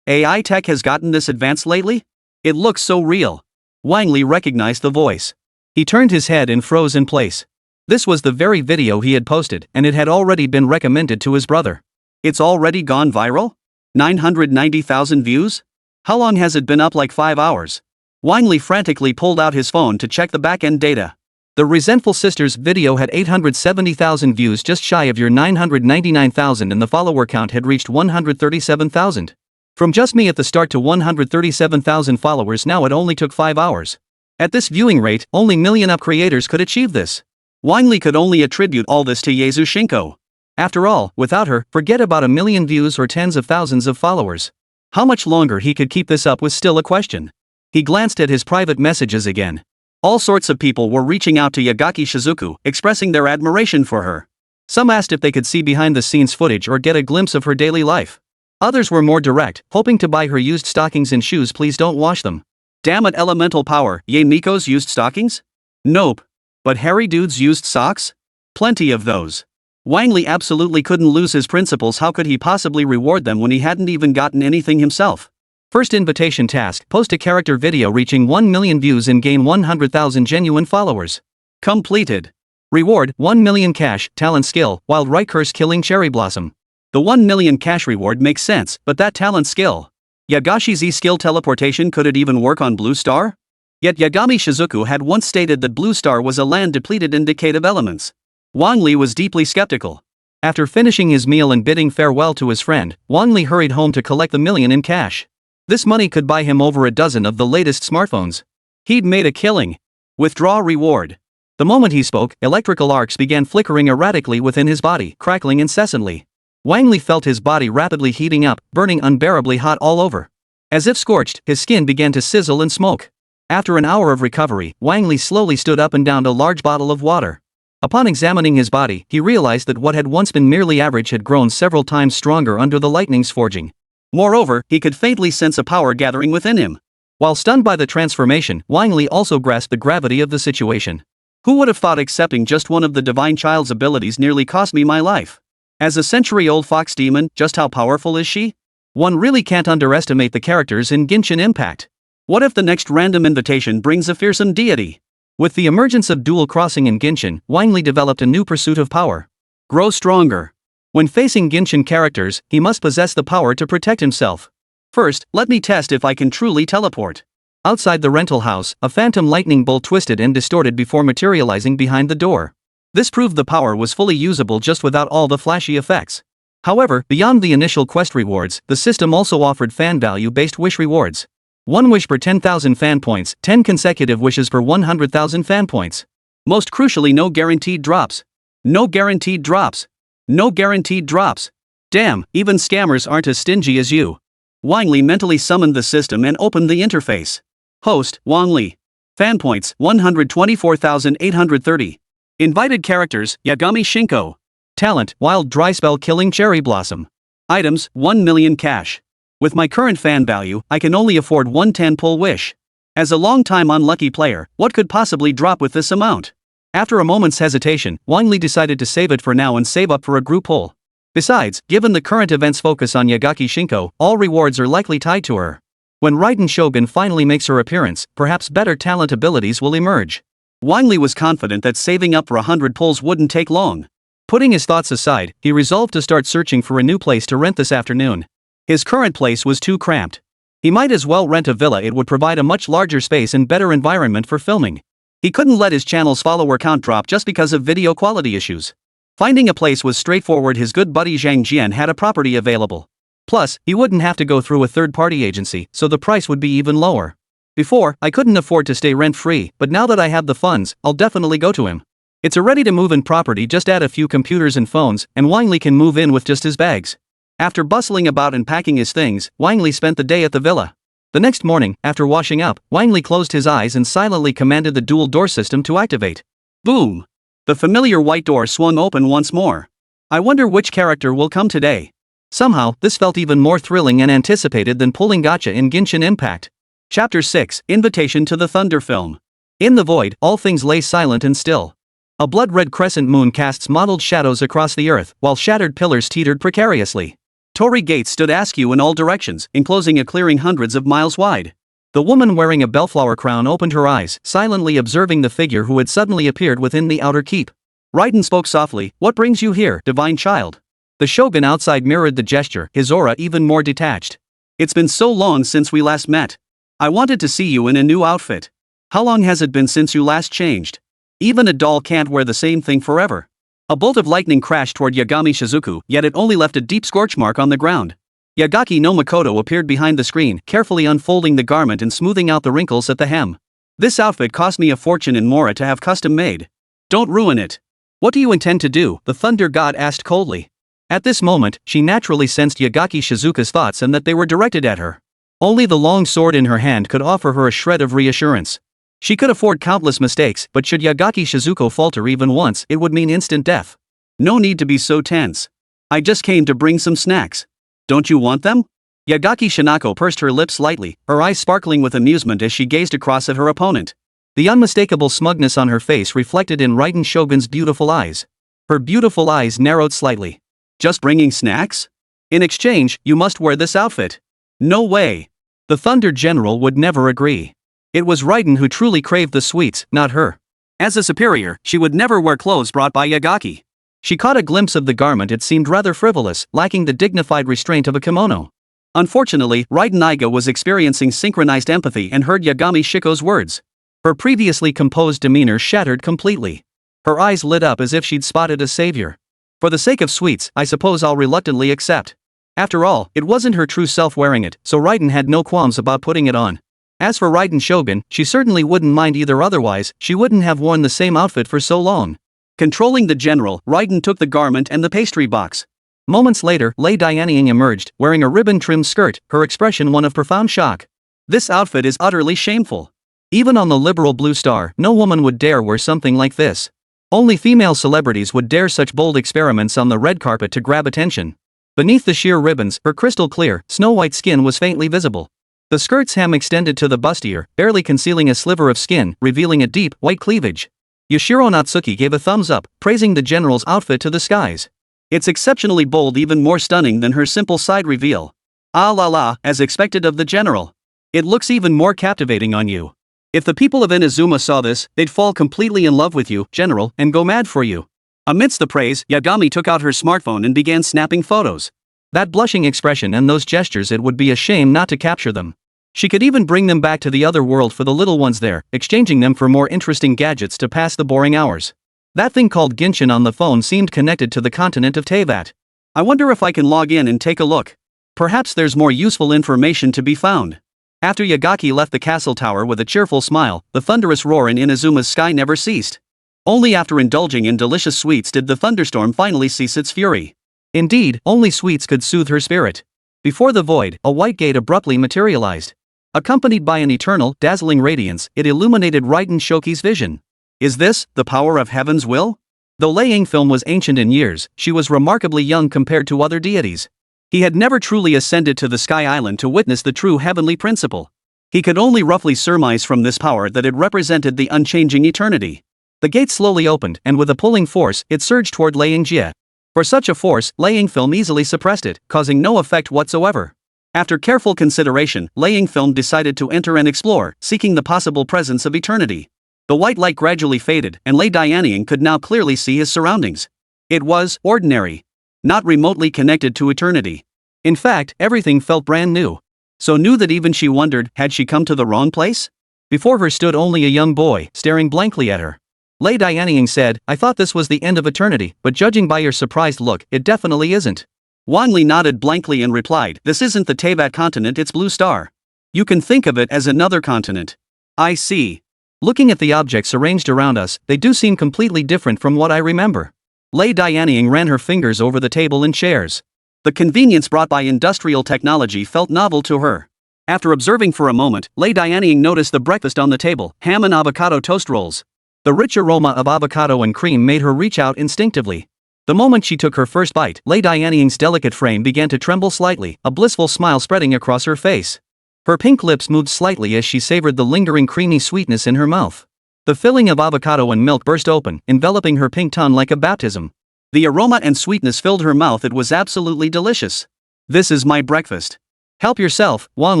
AI tech has gotten this advanced lately? It looks so real." Wang Li recognized the voice. He turned his head and froze in place. This was the very video he had posted, and it had already been recommended to his brother. It's already gone viral? 990,000 views? How long has it been up? Like 5 hours. Wang Li frantically pulled out his phone to check the back-end data. The Resentful Sisters video had 870,000 views, just shy of your 999,000, and the follower count had reached 137,000. From just me at the start to 137,000 followers now. It only took 5 hours. At this viewing rate, only million-up creators could achieve this. Wang Li could only attribute all this to Yae Miko. After all, without her, forget about a million views or tens of thousands of followers. How much longer he could keep this up was still a question. He glanced at his private messages again. All sorts of people were reaching out to Yagaki Shizuku, expressing their admiration for her. Some asked if they could see behind-the-scenes footage or get a glimpse of her daily life. Others were more direct, hoping to buy her used stockings and shoes. Please don't wash them. Damn it, elemental power, Yae Miko's used stockings? Nope. But hairy dudes' used socks? Plenty of those. Wang Li absolutely couldn't lose his principles. How could he possibly reward them when he hadn't even gotten anything himself? First invitation task: post a character video reaching 1 million views and gain 100,000 genuine followers. Completed. Reward: 1 million cash, talent skill, wild right curse killing cherry blossom. The 1 million cash reward makes sense, but that talent skill. Yagashi Z skill teleportation, could it even work on Blue Star? Yet Yagami Shizuku had once stated that Blue Star was a land depleted in decaytive elements. Wang Li was deeply skeptical. After finishing his meal and bidding farewell to his friend, Wang Li hurried home to collect the million in cash. This money could buy him over a dozen of the latest smartphones. He'd made a killing. Withdraw reward. The moment he spoke, electrical arcs began flickering erratically within his body, crackling incessantly. Wang Li felt his body rapidly heating up, burning unbearably hot all over. As if scorched, his skin began to sizzle and smoke. After an hour of recovery, Wang Li slowly stood up and downed a large bottle of water. Upon examining his body, he realized that what had once been merely average had grown several times stronger under the lightning's forging. Moreover, he could faintly sense a power gathering within him. While stunned by the transformation, Wang Li also grasped the gravity of the situation. Who would have thought accepting just one of the divine child's abilities nearly cost me my life? As a century-old fox demon, just how powerful is she? One really can't underestimate the characters in Genshin Impact. What if the next random invitation brings a fearsome deity? With the emergence of dual crossing in Genshin, Wang Li developed a new pursuit of power. Grow stronger. When facing Genshin characters, he must possess the power to protect himself. First, let me test if I can truly teleport. Outside the rental house, a phantom lightning bolt twisted and distorted before materializing behind the door. This proved the power was fully usable just without all the flashy effects. However, beyond the initial quest rewards, the system also offered fan value-based wish rewards. 1 wish per 10,000 fan points, 10 consecutive wishes per 100,000 fan points. Most crucially, no guaranteed drops. No guaranteed drops. No guaranteed drops. Damn, even scammers aren't as stingy as you. Wang Li mentally summoned the system and opened the interface. Host, Wang Li. Fan points, 124,830. Invited characters, Yagami Shinko. Talent, wild dry spell killing cherry blossom. Items, 1 million cash. With my current fan value, I can only afford 110 pull wish. As a long-time unlucky player, what could possibly drop with this amount? After a moment's hesitation, Wang Li decided to save it for now and save up for a group pull. Besides, given the current event's focus on Yagaki Shinko, all rewards are likely tied to her. When Raiden Shogun finally makes her appearance, perhaps better talent abilities will emerge. Wang Li was confident that saving up for 100 pulls wouldn't take long. Putting his thoughts aside, he resolved to start searching for a new place to rent this afternoon. His current place was too cramped. He might as well rent a villa. It would provide a much larger space and better environment for filming. He couldn't let his channel's follower count drop just because of video quality issues. Finding a place was straightforward. His good buddy Zhang Jian had a property available. Plus, he wouldn't have to go through a third-party agency, so the price would be even lower. Before, I couldn't afford to stay rent-free, but now that I have the funds, I'll definitely go to him. It's a ready-to-move-in property. Just add a few computers and phones, and Wang Li can move in with just his bags. After bustling about and packing his things, Wang Li spent the day at the villa. The next morning, after washing up, Wang Li closed his eyes and silently commanded the dual door system to activate. Boom! The familiar white door swung open once more. I wonder which character will come today. Somehow, this felt even more thrilling and anticipated than pulling gacha in Genshin Impact. Chapter 6, Invitation to the Thunder Film. In the void, all things lay silent and still. A blood-red crescent moon casts mottled shadows across the earth, while shattered pillars teetered precariously. Torii gates stood askew in all directions, enclosing a clearing hundreds of miles wide. The woman wearing a bellflower crown opened her eyes, silently observing the figure who had suddenly appeared within the outer keep. Raiden spoke softly, "What brings you here, divine child?" The shogun outside mirrored the gesture, his aura even more detached. "It's been so long since we last met. I wanted to see you in a new outfit. How long has it been since you last changed? Even a doll can't wear the same thing forever." A bolt of lightning crashed toward Yagami Shizuku, yet it only left a deep scorch mark on the ground. Yagaki no Makoto appeared behind the screen, carefully unfolding the garment and smoothing out the wrinkles at the hem. "This outfit cost me a fortune in Mora to have custom made. Don't ruin it." "What do you intend to do?" the Thunder God asked coldly. At this moment, she naturally sensed Yagaki Shizuka's thoughts and that they were directed at her. Only the long sword in her hand could offer her a shred of reassurance. She could afford countless mistakes, but should Yagaki Shizuko falter even once, it would mean instant death. "No need to be so tense. I just came to bring some snacks. Don't you want them?" Yagaki Shinako pursed her lips slightly, her eyes sparkling with amusement as she gazed across at her opponent. The unmistakable smugness on her face reflected in Raiden Shogun's beautiful eyes. Her beautiful eyes narrowed slightly. "Just bringing snacks? In exchange, you must wear this outfit." "No way." The Thunder General would never agree. It was Raiden who truly craved the sweets, not her. As a superior, she would never wear clothes brought by Yagaki. She caught a glimpse of the garment. It seemed rather frivolous, lacking the dignified restraint of a kimono. Unfortunately, Raiden Iga was experiencing synchronized empathy and heard Yagami Shiko's words. Her previously composed demeanor shattered completely. Her eyes lit up as if she'd spotted a savior. "For the sake of sweets, I suppose I'll reluctantly accept." After all, it wasn't her true self wearing it, so Raiden had no qualms about putting it on. As for Raiden Shogun, she certainly wouldn't mind either. Otherwise, she wouldn't have worn the same outfit for so long. Controlling the general, Raiden took the garment and the pastry box. Moments later, Lei Dianying emerged, wearing a ribbon-trimmed skirt, her expression one of profound shock. "This outfit is utterly shameful. Even on the liberal Blue Star, no woman would dare wear something like this. Only female celebrities would dare such bold experiments on the red carpet to grab attention." Beneath the sheer ribbons, her crystal-clear, snow-white skin was faintly visible. The skirt's hem extended to the bustier, barely concealing a sliver of skin, revealing a deep, white cleavage. Yoshiro Natsuki gave a thumbs up, praising the general's outfit to the skies. "It's exceptionally bold, even more stunning than her simple side reveal. Ah la la, as expected of the general. It looks even more captivating on you. If the people of Inazuma saw this, they'd fall completely in love with you, general, and go mad for you." Amidst the praise, Yagami took out her smartphone and began snapping photos. That blushing expression and those gestures, it would be a shame not to capture them. She could even bring them back to the other world for the little ones there, exchanging them for more interesting gadgets to pass the boring hours. That thing called Genshin on the phone seemed connected to the continent of Teyvat. "I wonder if I can log in and take a look. Perhaps there's more useful information to be found." After Yagaki left the castle tower with a cheerful smile, the thunderous roar in Inazuma's sky never ceased. Only after indulging in delicious sweets did the thunderstorm finally cease its fury. Indeed, only sweets could soothe her spirit. Before the void, a white gate abruptly materialized. Accompanied by an eternal, dazzling radiance, it illuminated Raiden Shoki's vision. Is this the power of heaven's will? Though Lei Yingfilm was ancient in years, she was remarkably young compared to other deities. He had never truly ascended to the Sky Island to witness the true heavenly principle. He could only roughly surmise from this power that it represented the unchanging eternity. The gate slowly opened, and with a pulling force, it surged toward Lei Yingjie. For such a force, Lei Yingfilm easily suppressed it, causing no effect whatsoever. After careful consideration, Lei Yingfilm decided to enter and explore, seeking the possible presence of eternity. The white light gradually faded, and Lei Dianying could now clearly see his surroundings. It was ordinary. Not remotely connected to eternity. In fact, everything felt brand new. So new that even she wondered, had she come to the wrong place? Before her stood only a young boy, staring blankly at her. Lei Dianying said, "I thought this was the end of eternity, but judging by your surprised look, it definitely isn't." Wang Li nodded blankly and replied, "This isn't the Teyvat continent, it's Blue Star. You can think of it as another continent." "I see. Looking at the objects arranged around us, they do seem completely different from what I remember." Lei Dianying ran her fingers over the table and chairs. The convenience brought by industrial technology felt novel to her. After observing for a moment, Lei Dianying noticed the breakfast on the table, ham and avocado toast rolls. The rich aroma of avocado and cream made her reach out instinctively. The moment she took her first bite, Lei Dianying's delicate frame began to tremble slightly, a blissful smile spreading across her face. Her pink lips moved slightly as she savored the lingering creamy sweetness in her mouth. The filling of avocado and milk burst open, enveloping her pink tongue like a baptism. The aroma and sweetness filled her mouth. It was absolutely delicious. "This is my breakfast. Help yourself," Wang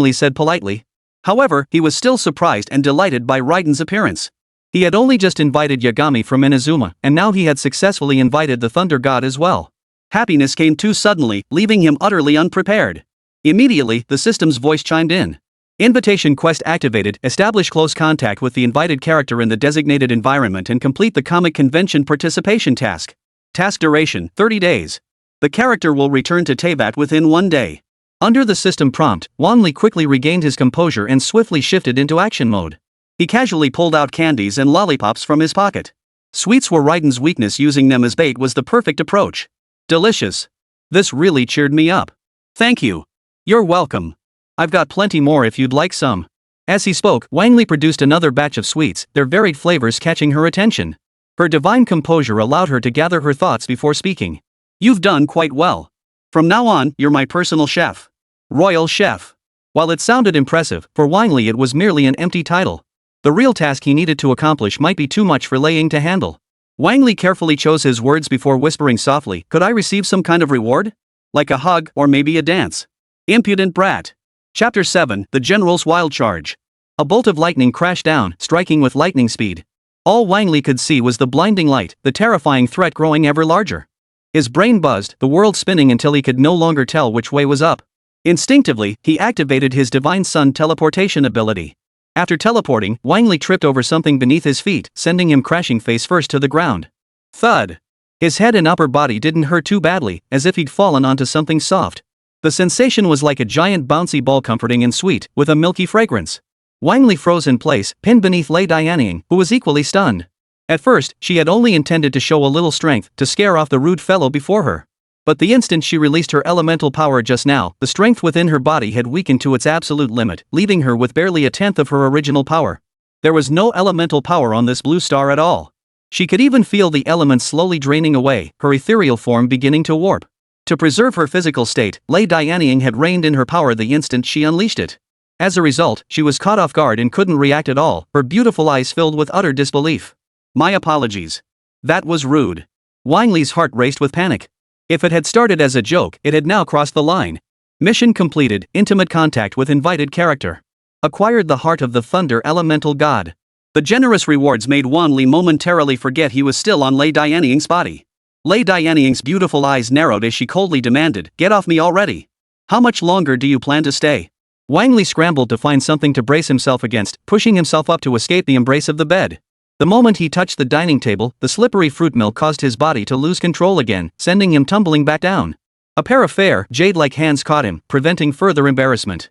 Li said politely. However, he was still surprised and delighted by Raiden's appearance. He had only just invited Yagami from Inazuma, and now he had successfully invited the Thunder God as well. Happiness came too suddenly, leaving him utterly unprepared. Immediately, the system's voice chimed in. Invitation quest activated. Establish close contact with the invited character in the designated environment and complete the comic convention participation task. Task duration, 30 days. The character will return to Teyvat within 1 day. Under the system prompt, Wang Li quickly regained his composure and swiftly shifted into action mode. He casually pulled out candies and lollipops from his pocket. Sweets were Raiden's weakness, using them as bait was the perfect approach. Delicious. This really cheered me up. Thank you. You're welcome. I've got plenty more if you'd like some. As he spoke, Wang Li produced another batch of sweets, their varied flavors catching her attention. Her divine composure allowed her to gather her thoughts before speaking. "You've done quite well. From now on, you're my personal chef. Royal chef." While it sounded impressive, for Wang Li it was merely an empty title. The real task he needed to accomplish might be too much for Lei Ying to handle. Wang Li carefully chose his words before whispering softly, "Could I receive some kind of reward? Like a hug, or maybe a dance?" Impudent brat. Chapter 7, The General's Wild Charge. A bolt of lightning crashed down, striking with lightning speed. All Wang Li could see was the blinding light, the terrifying threat growing ever larger. His brain buzzed, the world spinning until he could no longer tell which way was up. Instinctively, he activated his Divine Sun teleportation ability. After teleporting, Wang Li tripped over something beneath his feet, sending him crashing face first to the ground. Thud! His head and upper body didn't hurt too badly, as if he'd fallen onto something soft. The sensation was like a giant bouncy ball, comforting and sweet, with a milky fragrance. Wang Li froze in place, pinned beneath Lei Dianying, who was equally stunned. At first, she had only intended to show a little strength, to scare off the rude fellow before her. But the instant she released her elemental power just now, the strength within her body had weakened to its absolute limit, leaving her with barely a tenth of her original power. There was no elemental power on this blue star at all. She could even feel the elements slowly draining away, her ethereal form beginning to warp. To preserve her physical state, Lei Dianying had reined in her power the instant she unleashed it. As a result, she was caught off guard and couldn't react at all, her beautiful eyes filled with utter disbelief. "My apologies. That was rude." Wang Li's heart raced with panic. If it had started as a joke, it had now crossed the line. Mission completed, intimate contact with invited character. Acquired the heart of the thunder elemental god. The generous rewards made Wang Li momentarily forget he was still on Lei Dianying's body. Lei Dianying's beautiful eyes narrowed as she coldly demanded, "Get off me already. How much longer do you plan to stay?" Wang Li scrambled to find something to brace himself against, pushing himself up to escape the embrace of the bed. The moment he touched the dining table, the slippery fruit milk caused his body to lose control again, sending him tumbling back down. A pair of fair, jade-like hands caught him, preventing further embarrassment.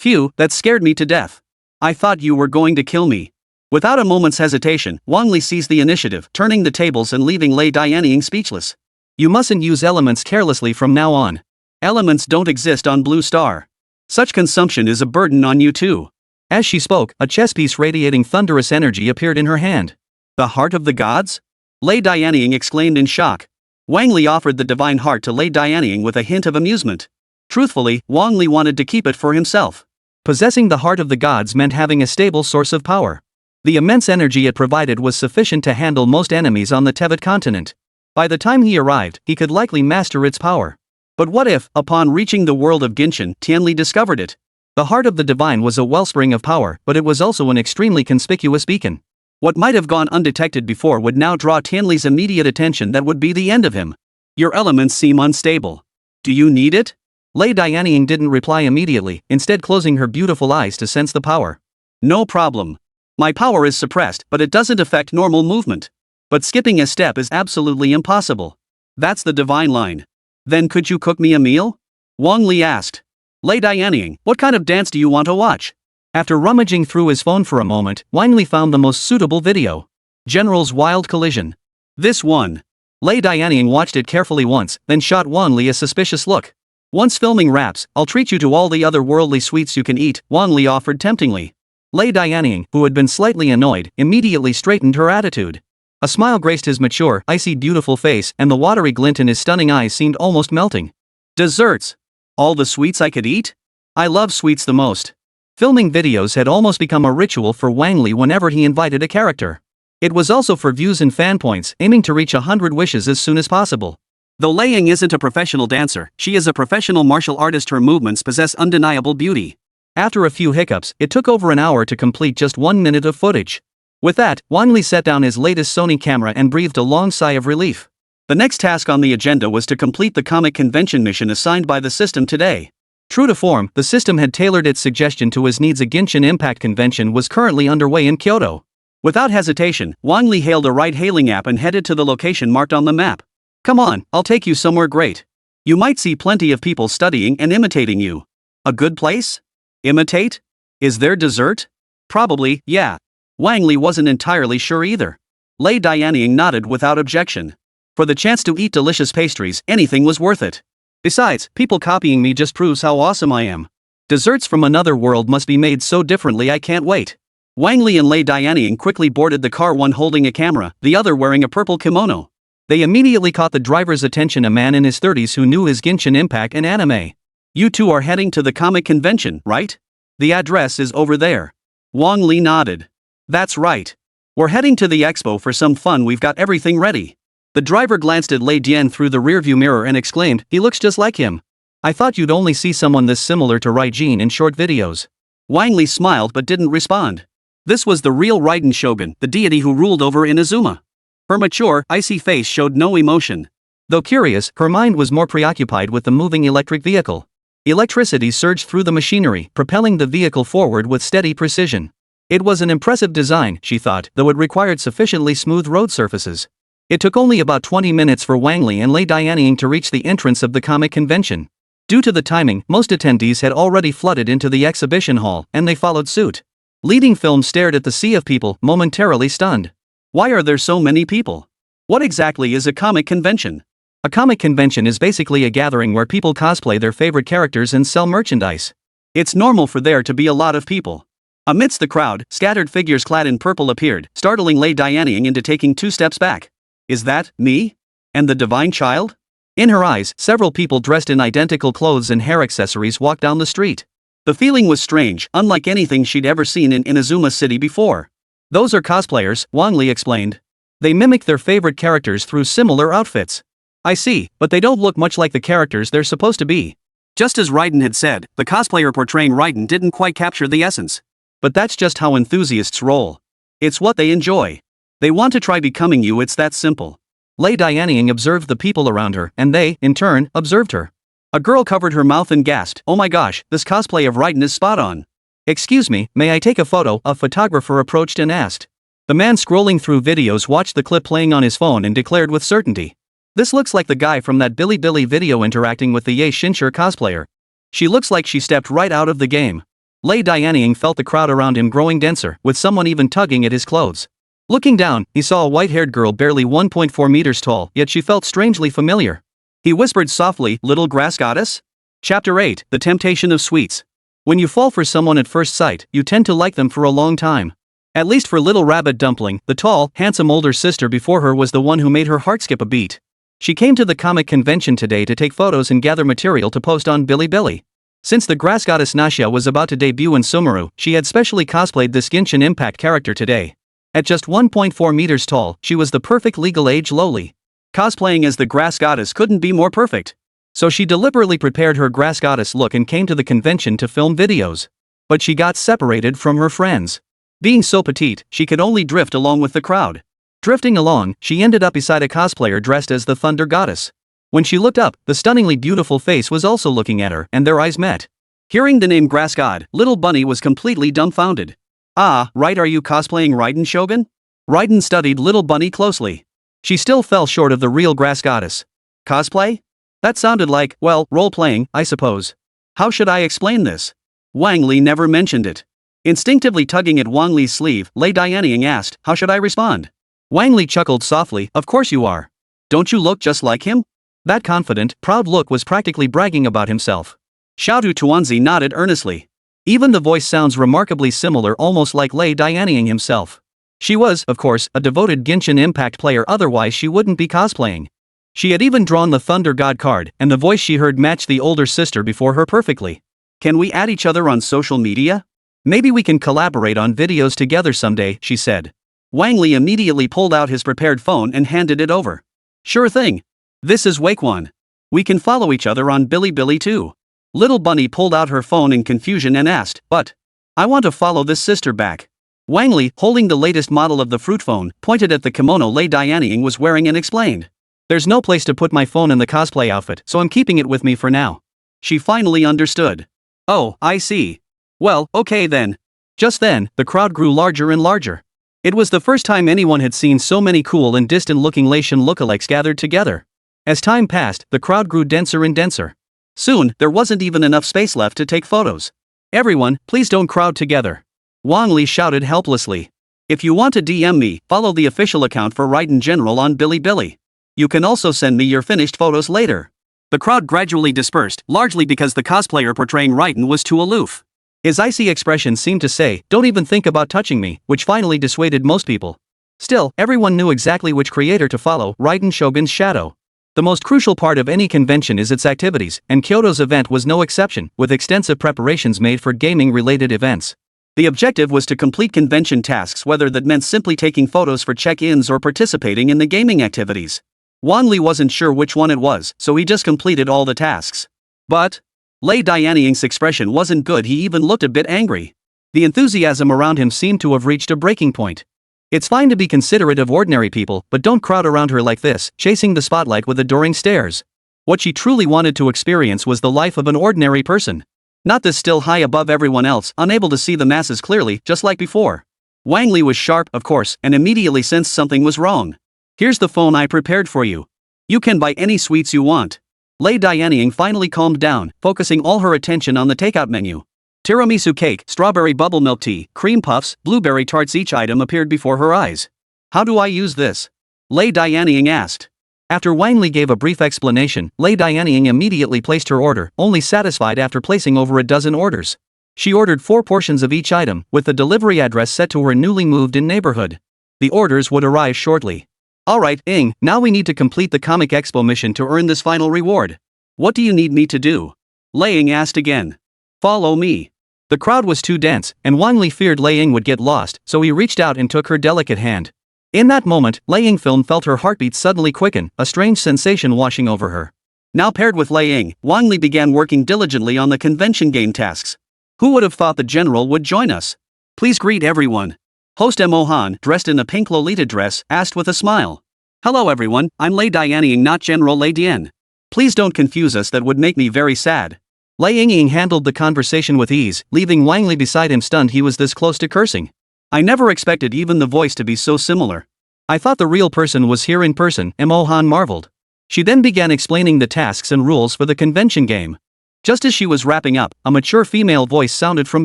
"Phew, that scared me to death. I thought you were going to kill me." Without a moment's hesitation, Wang Li seized the initiative, turning the tables and leaving Lei Dianying speechless. "You mustn't use elements carelessly from now on. Elements don't exist on Blue Star. Such consumption is a burden on you too." As she spoke, a chess piece radiating thunderous energy appeared in her hand. "The heart of the gods?" Lei Dianying exclaimed in shock. Wang Li offered the divine heart to Lei Dianying with a hint of amusement. Truthfully, Wang Li wanted to keep it for himself. Possessing the heart of the gods meant having a stable source of power. The immense energy it provided was sufficient to handle most enemies on the Teyvat continent. By the time he arrived, he could likely master its power. But what if, upon reaching the world of Genshin, Tianli discovered it? The heart of the divine was a wellspring of power, but it was also an extremely conspicuous beacon. What might have gone undetected before would now draw Tianli's immediate attention. That would be the end of him. "Your elements seem unstable. Do you need it?" Lei Dianying didn't reply immediately, instead closing her beautiful eyes to sense the power. "No problem. My power is suppressed, but it doesn't affect normal movement. But skipping a step is absolutely impossible. That's the divine line. Then could you cook me a meal? Wang Li asked. Lei Dianying, what kind of dance do you want to watch? After rummaging through his phone for a moment, Wang Li found the most suitable video. General's Wild Collision. This one. Lei Dianying watched it carefully once, then shot Wang Li a suspicious look. Once filming wraps, I'll treat you to all the other worldly sweets you can eat, Wang Li offered temptingly. Lei Dianying, who had been slightly annoyed, immediately straightened her attitude. A smile graced his mature, icy beautiful face, and the watery glint in his stunning eyes seemed almost melting. Desserts. All the sweets I could eat? I love sweets the most. Filming videos had almost become a ritual for Wang Li whenever he invited a character. It was also for views and fan points, aiming to reach 100 wishes as soon as possible. Though Lei Ying isn't a professional dancer, she is a professional martial artist. Her movements possess undeniable beauty. After a few hiccups, it took over an hour to complete just 1 minute of footage. With that, Wang Li set down his latest Sony camera and breathed a long sigh of relief. The next task on the agenda was to complete the comic convention mission assigned by the system today. True to form, the system had tailored its suggestion to his needs. A Genshin Impact convention was currently underway in Kyoto. Without hesitation, Wang Li hailed a ride-hailing app and headed to the location marked on the map. Come on, I'll take you somewhere great. You might see plenty of people studying and imitating you. A good place? Imitate? Is there dessert? Probably, yeah. Wang Li wasn't entirely sure either. Lei Dianying nodded without objection. For the chance to eat delicious pastries, anything was worth it. Besides, people copying me just proves how awesome I am. Desserts from another world must be made so differently. I can't wait. Wang Li and Lei Dianying quickly boarded the car, one holding a camera, the other wearing a purple kimono. They immediately caught the driver's attention, a man in his 30s who knew his Genshin Impact and anime. You two are heading to the comic convention, right? The address is over there. Wang Li nodded. That's right. We're heading to the expo for some fun. We've got everything ready. The driver glanced at Lei Dian through the rearview mirror and exclaimed, he looks just like him. I thought you'd only see someone this similar to Raiden in short videos. Wang Li smiled but didn't respond. This was the real Raiden Shogun, the deity who ruled over Inazuma. Her mature, icy face showed no emotion. Though curious, her mind was more preoccupied with the moving electric vehicle. Electricity surged through the machinery, propelling the vehicle forward with steady precision. It was an impressive design, she thought, though it required sufficiently smooth road surfaces. It took only about 20 minutes for Wang Li and Lei Dianying to reach the entrance of the comic convention. Due to the timing, most attendees had already flooded into the exhibition hall, and they followed suit. Leading Film stared at the sea of people, momentarily stunned. Why are there so many people? What exactly is a comic convention? A comic convention is basically a gathering where people cosplay their favorite characters and sell merchandise. It's normal for there to be a lot of people. Amidst the crowd, scattered figures clad in purple appeared, startling Lei Dianying into taking 2 steps back. Is that me? And the divine child? In her eyes, several people dressed in identical clothes and hair accessories walked down the street. The feeling was strange, unlike anything she'd ever seen in Inazuma City before. Those are cosplayers, Wang Li explained. They mimic their favorite characters through similar outfits. I see, but they don't look much like the characters they're supposed to be. Just as Raiden had said, the cosplayer portraying Raiden didn't quite capture the essence. But that's just how enthusiasts roll. It's what they enjoy. They want to try becoming you, it's that simple. Lei Dianying observed the people around her, and they, in turn, observed her. A girl covered her mouth and gasped, oh my gosh, this cosplay of Raiden is spot on. Excuse me, may I take a photo? A photographer approached and asked. The man scrolling through videos watched the clip playing on his phone and declared with certainty. This looks like the guy from that Bilibili video interacting with the Yae Shinsher cosplayer. She looks like she stepped right out of the game. Lei Dianying felt the crowd around him growing denser, with someone even tugging at his clothes. Looking down, he saw a white-haired girl barely 1.4 meters tall, yet she felt strangely familiar. He whispered softly, little grass goddess? Chapter 8, The Temptation of Sweets. When you fall for someone at first sight, you tend to like them for a long time. At least for Little Rabbit Dumpling, the tall, handsome older sister before her was the one who made her heart skip a beat. She came to the comic convention today to take photos and gather material to post on Bilibili. Since the grass goddess Nashia was about to debut in Sumeru, she had specially cosplayed this Genshin Impact character today. At just 1.4 meters tall, she was the perfect legal age lowly. Cosplaying as the grass goddess couldn't be more perfect. So she deliberately prepared her grass goddess look and came to the convention to film videos. But she got separated from her friends. Being so petite, she could only drift along with the crowd. Drifting along, she ended up beside a cosplayer dressed as the Thunder Goddess. When she looked up, the stunningly beautiful face was also looking at her, and their eyes met. Hearing the name Grass God, Little Bunny was completely dumbfounded. Ah, right, are you cosplaying Raiden Shogun? Raiden studied Little Bunny closely. She still fell short of the real grass goddess. Cosplay? That sounded like, well, role-playing, I suppose. How should I explain this? Wang Li never mentioned it. Instinctively tugging at Wang Li's sleeve, Lei Dianying asked, how should I respond? Wang Li chuckled softly, of course you are. Don't you look just like him? That confident, proud look was practically bragging about himself. Xiaodu Tuanzi nodded earnestly. Even the voice sounds remarkably similar, almost like Lei Dianying himself. She was, of course, a devoted Genshin Impact player, otherwise she wouldn't be cosplaying. She had even drawn the Thunder God card, and the voice she heard matched the older sister before her perfectly. Can we add each other on social media? Maybe we can collaborate on videos together someday, she said. Wang Li immediately pulled out his prepared phone and handed it over. Sure thing. This is Wakewan. We can follow each other on Bilibili too. Little Bunny pulled out her phone in confusion and asked, but I want to follow this sister back. Wang Li, holding the latest model of the fruit phone, pointed at the kimono Lei Dianying was wearing and explained. There's no place to put my phone in the cosplay outfit, so I'm keeping it with me for now. She finally understood. Oh, I see. Well, okay then. Just then, the crowd grew larger and larger. It was the first time anyone had seen so many cool and distant-looking Laitian lookalikes gathered together. As time passed, the crowd grew denser and denser. Soon, there wasn't even enough space left to take photos. Everyone, please don't crowd together. Wang Li shouted helplessly. If you want to DM me, follow the official account for Raiden General on Bilibili. You can also send me your finished photos later. The crowd gradually dispersed, largely because the cosplayer portraying Raiden was too aloof. His icy expression seemed to say, don't even think about touching me, which finally dissuaded most people. Still, everyone knew exactly which creator to follow, Raiden Shogun's shadow. The most crucial part of any convention is its activities, and Kyoto's event was no exception, with extensive preparations made for gaming-related events. The objective was to complete convention tasks, whether that meant simply taking photos for check-ins or participating in the gaming activities. Wang Li wasn't sure which one it was, so he just completed all the tasks. But Lei Dianying's expression wasn't good, he even looked a bit angry. The enthusiasm around him seemed to have reached a breaking point. It's fine to be considerate of ordinary people, but don't crowd around her like this, chasing the spotlight with adoring stares. What she truly wanted to experience was the life of an ordinary person. Not this still high above everyone else, unable to see the masses clearly, just like before. Wang Li was sharp, of course, and immediately sensed something was wrong. Here's the phone I prepared for you. You can buy any sweets you want. Lei Dianying finally calmed down, focusing all her attention on the takeout menu. Tiramisu cake, strawberry bubble milk tea, cream puffs, blueberry tarts, each item appeared before her eyes. How do I use this? Lei Dianying asked. After Wang Li gave a brief explanation, Lei Dianying immediately placed her order, only satisfied after placing over a dozen orders. She ordered 4 portions of each item, with the delivery address set to her newly moved-in neighborhood. The orders would arrive shortly. Alright, now we need to complete the Comic Expo mission to earn this final reward. What do you need me to do? Lei asked again. Follow me. The crowd was too dense, and Wang Li feared Lei would get lost, so he reached out and took her delicate hand. In that moment, Lei felt her heartbeat suddenly quicken, a strange sensation washing over her. Now paired with Lei, Wang Li began working diligently on the convention game tasks. Who would have thought the general would join us? Please greet everyone. Host Mohan, dressed in a pink Lolita dress, asked with a smile. Hello everyone, I'm Lei Dianying, not General Lei Dian. Please don't confuse us, that would make me very sad. Lei Ying handled the conversation with ease, leaving Wang Li beside him stunned he was this close to cursing. I never expected even the voice to be so similar. I thought the real person was here in person, Mohan marveled. She then began explaining the tasks and rules for the convention game. Just as she was wrapping up, a mature female voice sounded from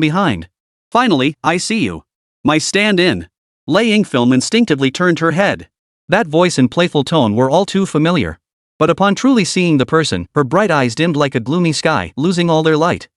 behind. Finally, I see you. My stand-in. Lei Ying instinctively turned her head. That voice and playful tone were all too familiar. But upon truly seeing the person, her bright eyes dimmed like a gloomy sky, losing all their light.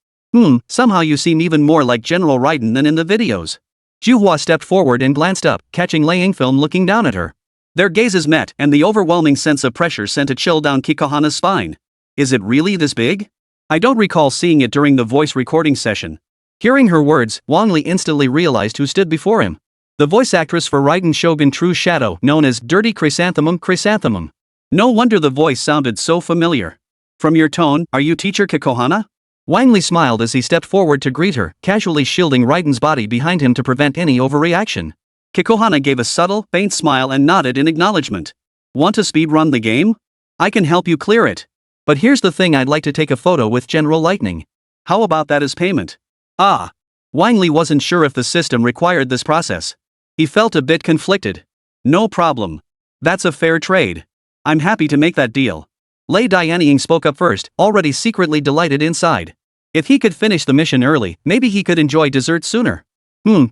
Somehow you seem even more like General Raiden than in the videos. Juhuahua stepped forward and glanced up, catching Lei Ying looking down at her. Their gazes met, and the overwhelming sense of pressure sent a chill down Kikohana's spine. Is it really this big? I don't recall seeing it during the voice recording session. Hearing her words, Wang Li instantly realized who stood before him. The voice actress for Raiden Shogun True Shadow, known as Dirty Chrysanthemum. No wonder the voice sounded so familiar. From your tone, are you teacher Kikohana? Wang Li smiled as he stepped forward to greet her, casually shielding Raiden's body behind him to prevent any overreaction. Kikohana gave a subtle, faint smile and nodded in acknowledgement. Want to speedrun the game? I can help you clear it. But here's the thing, I'd like to take a photo with General Lightning. How about that as payment? Ah. Wang Li wasn't sure if the system required this process. He felt a bit conflicted. No problem. That's a fair trade. I'm happy to make that deal. Lei Dianying spoke up first, already secretly delighted inside. If he could finish the mission early, maybe he could enjoy dessert sooner.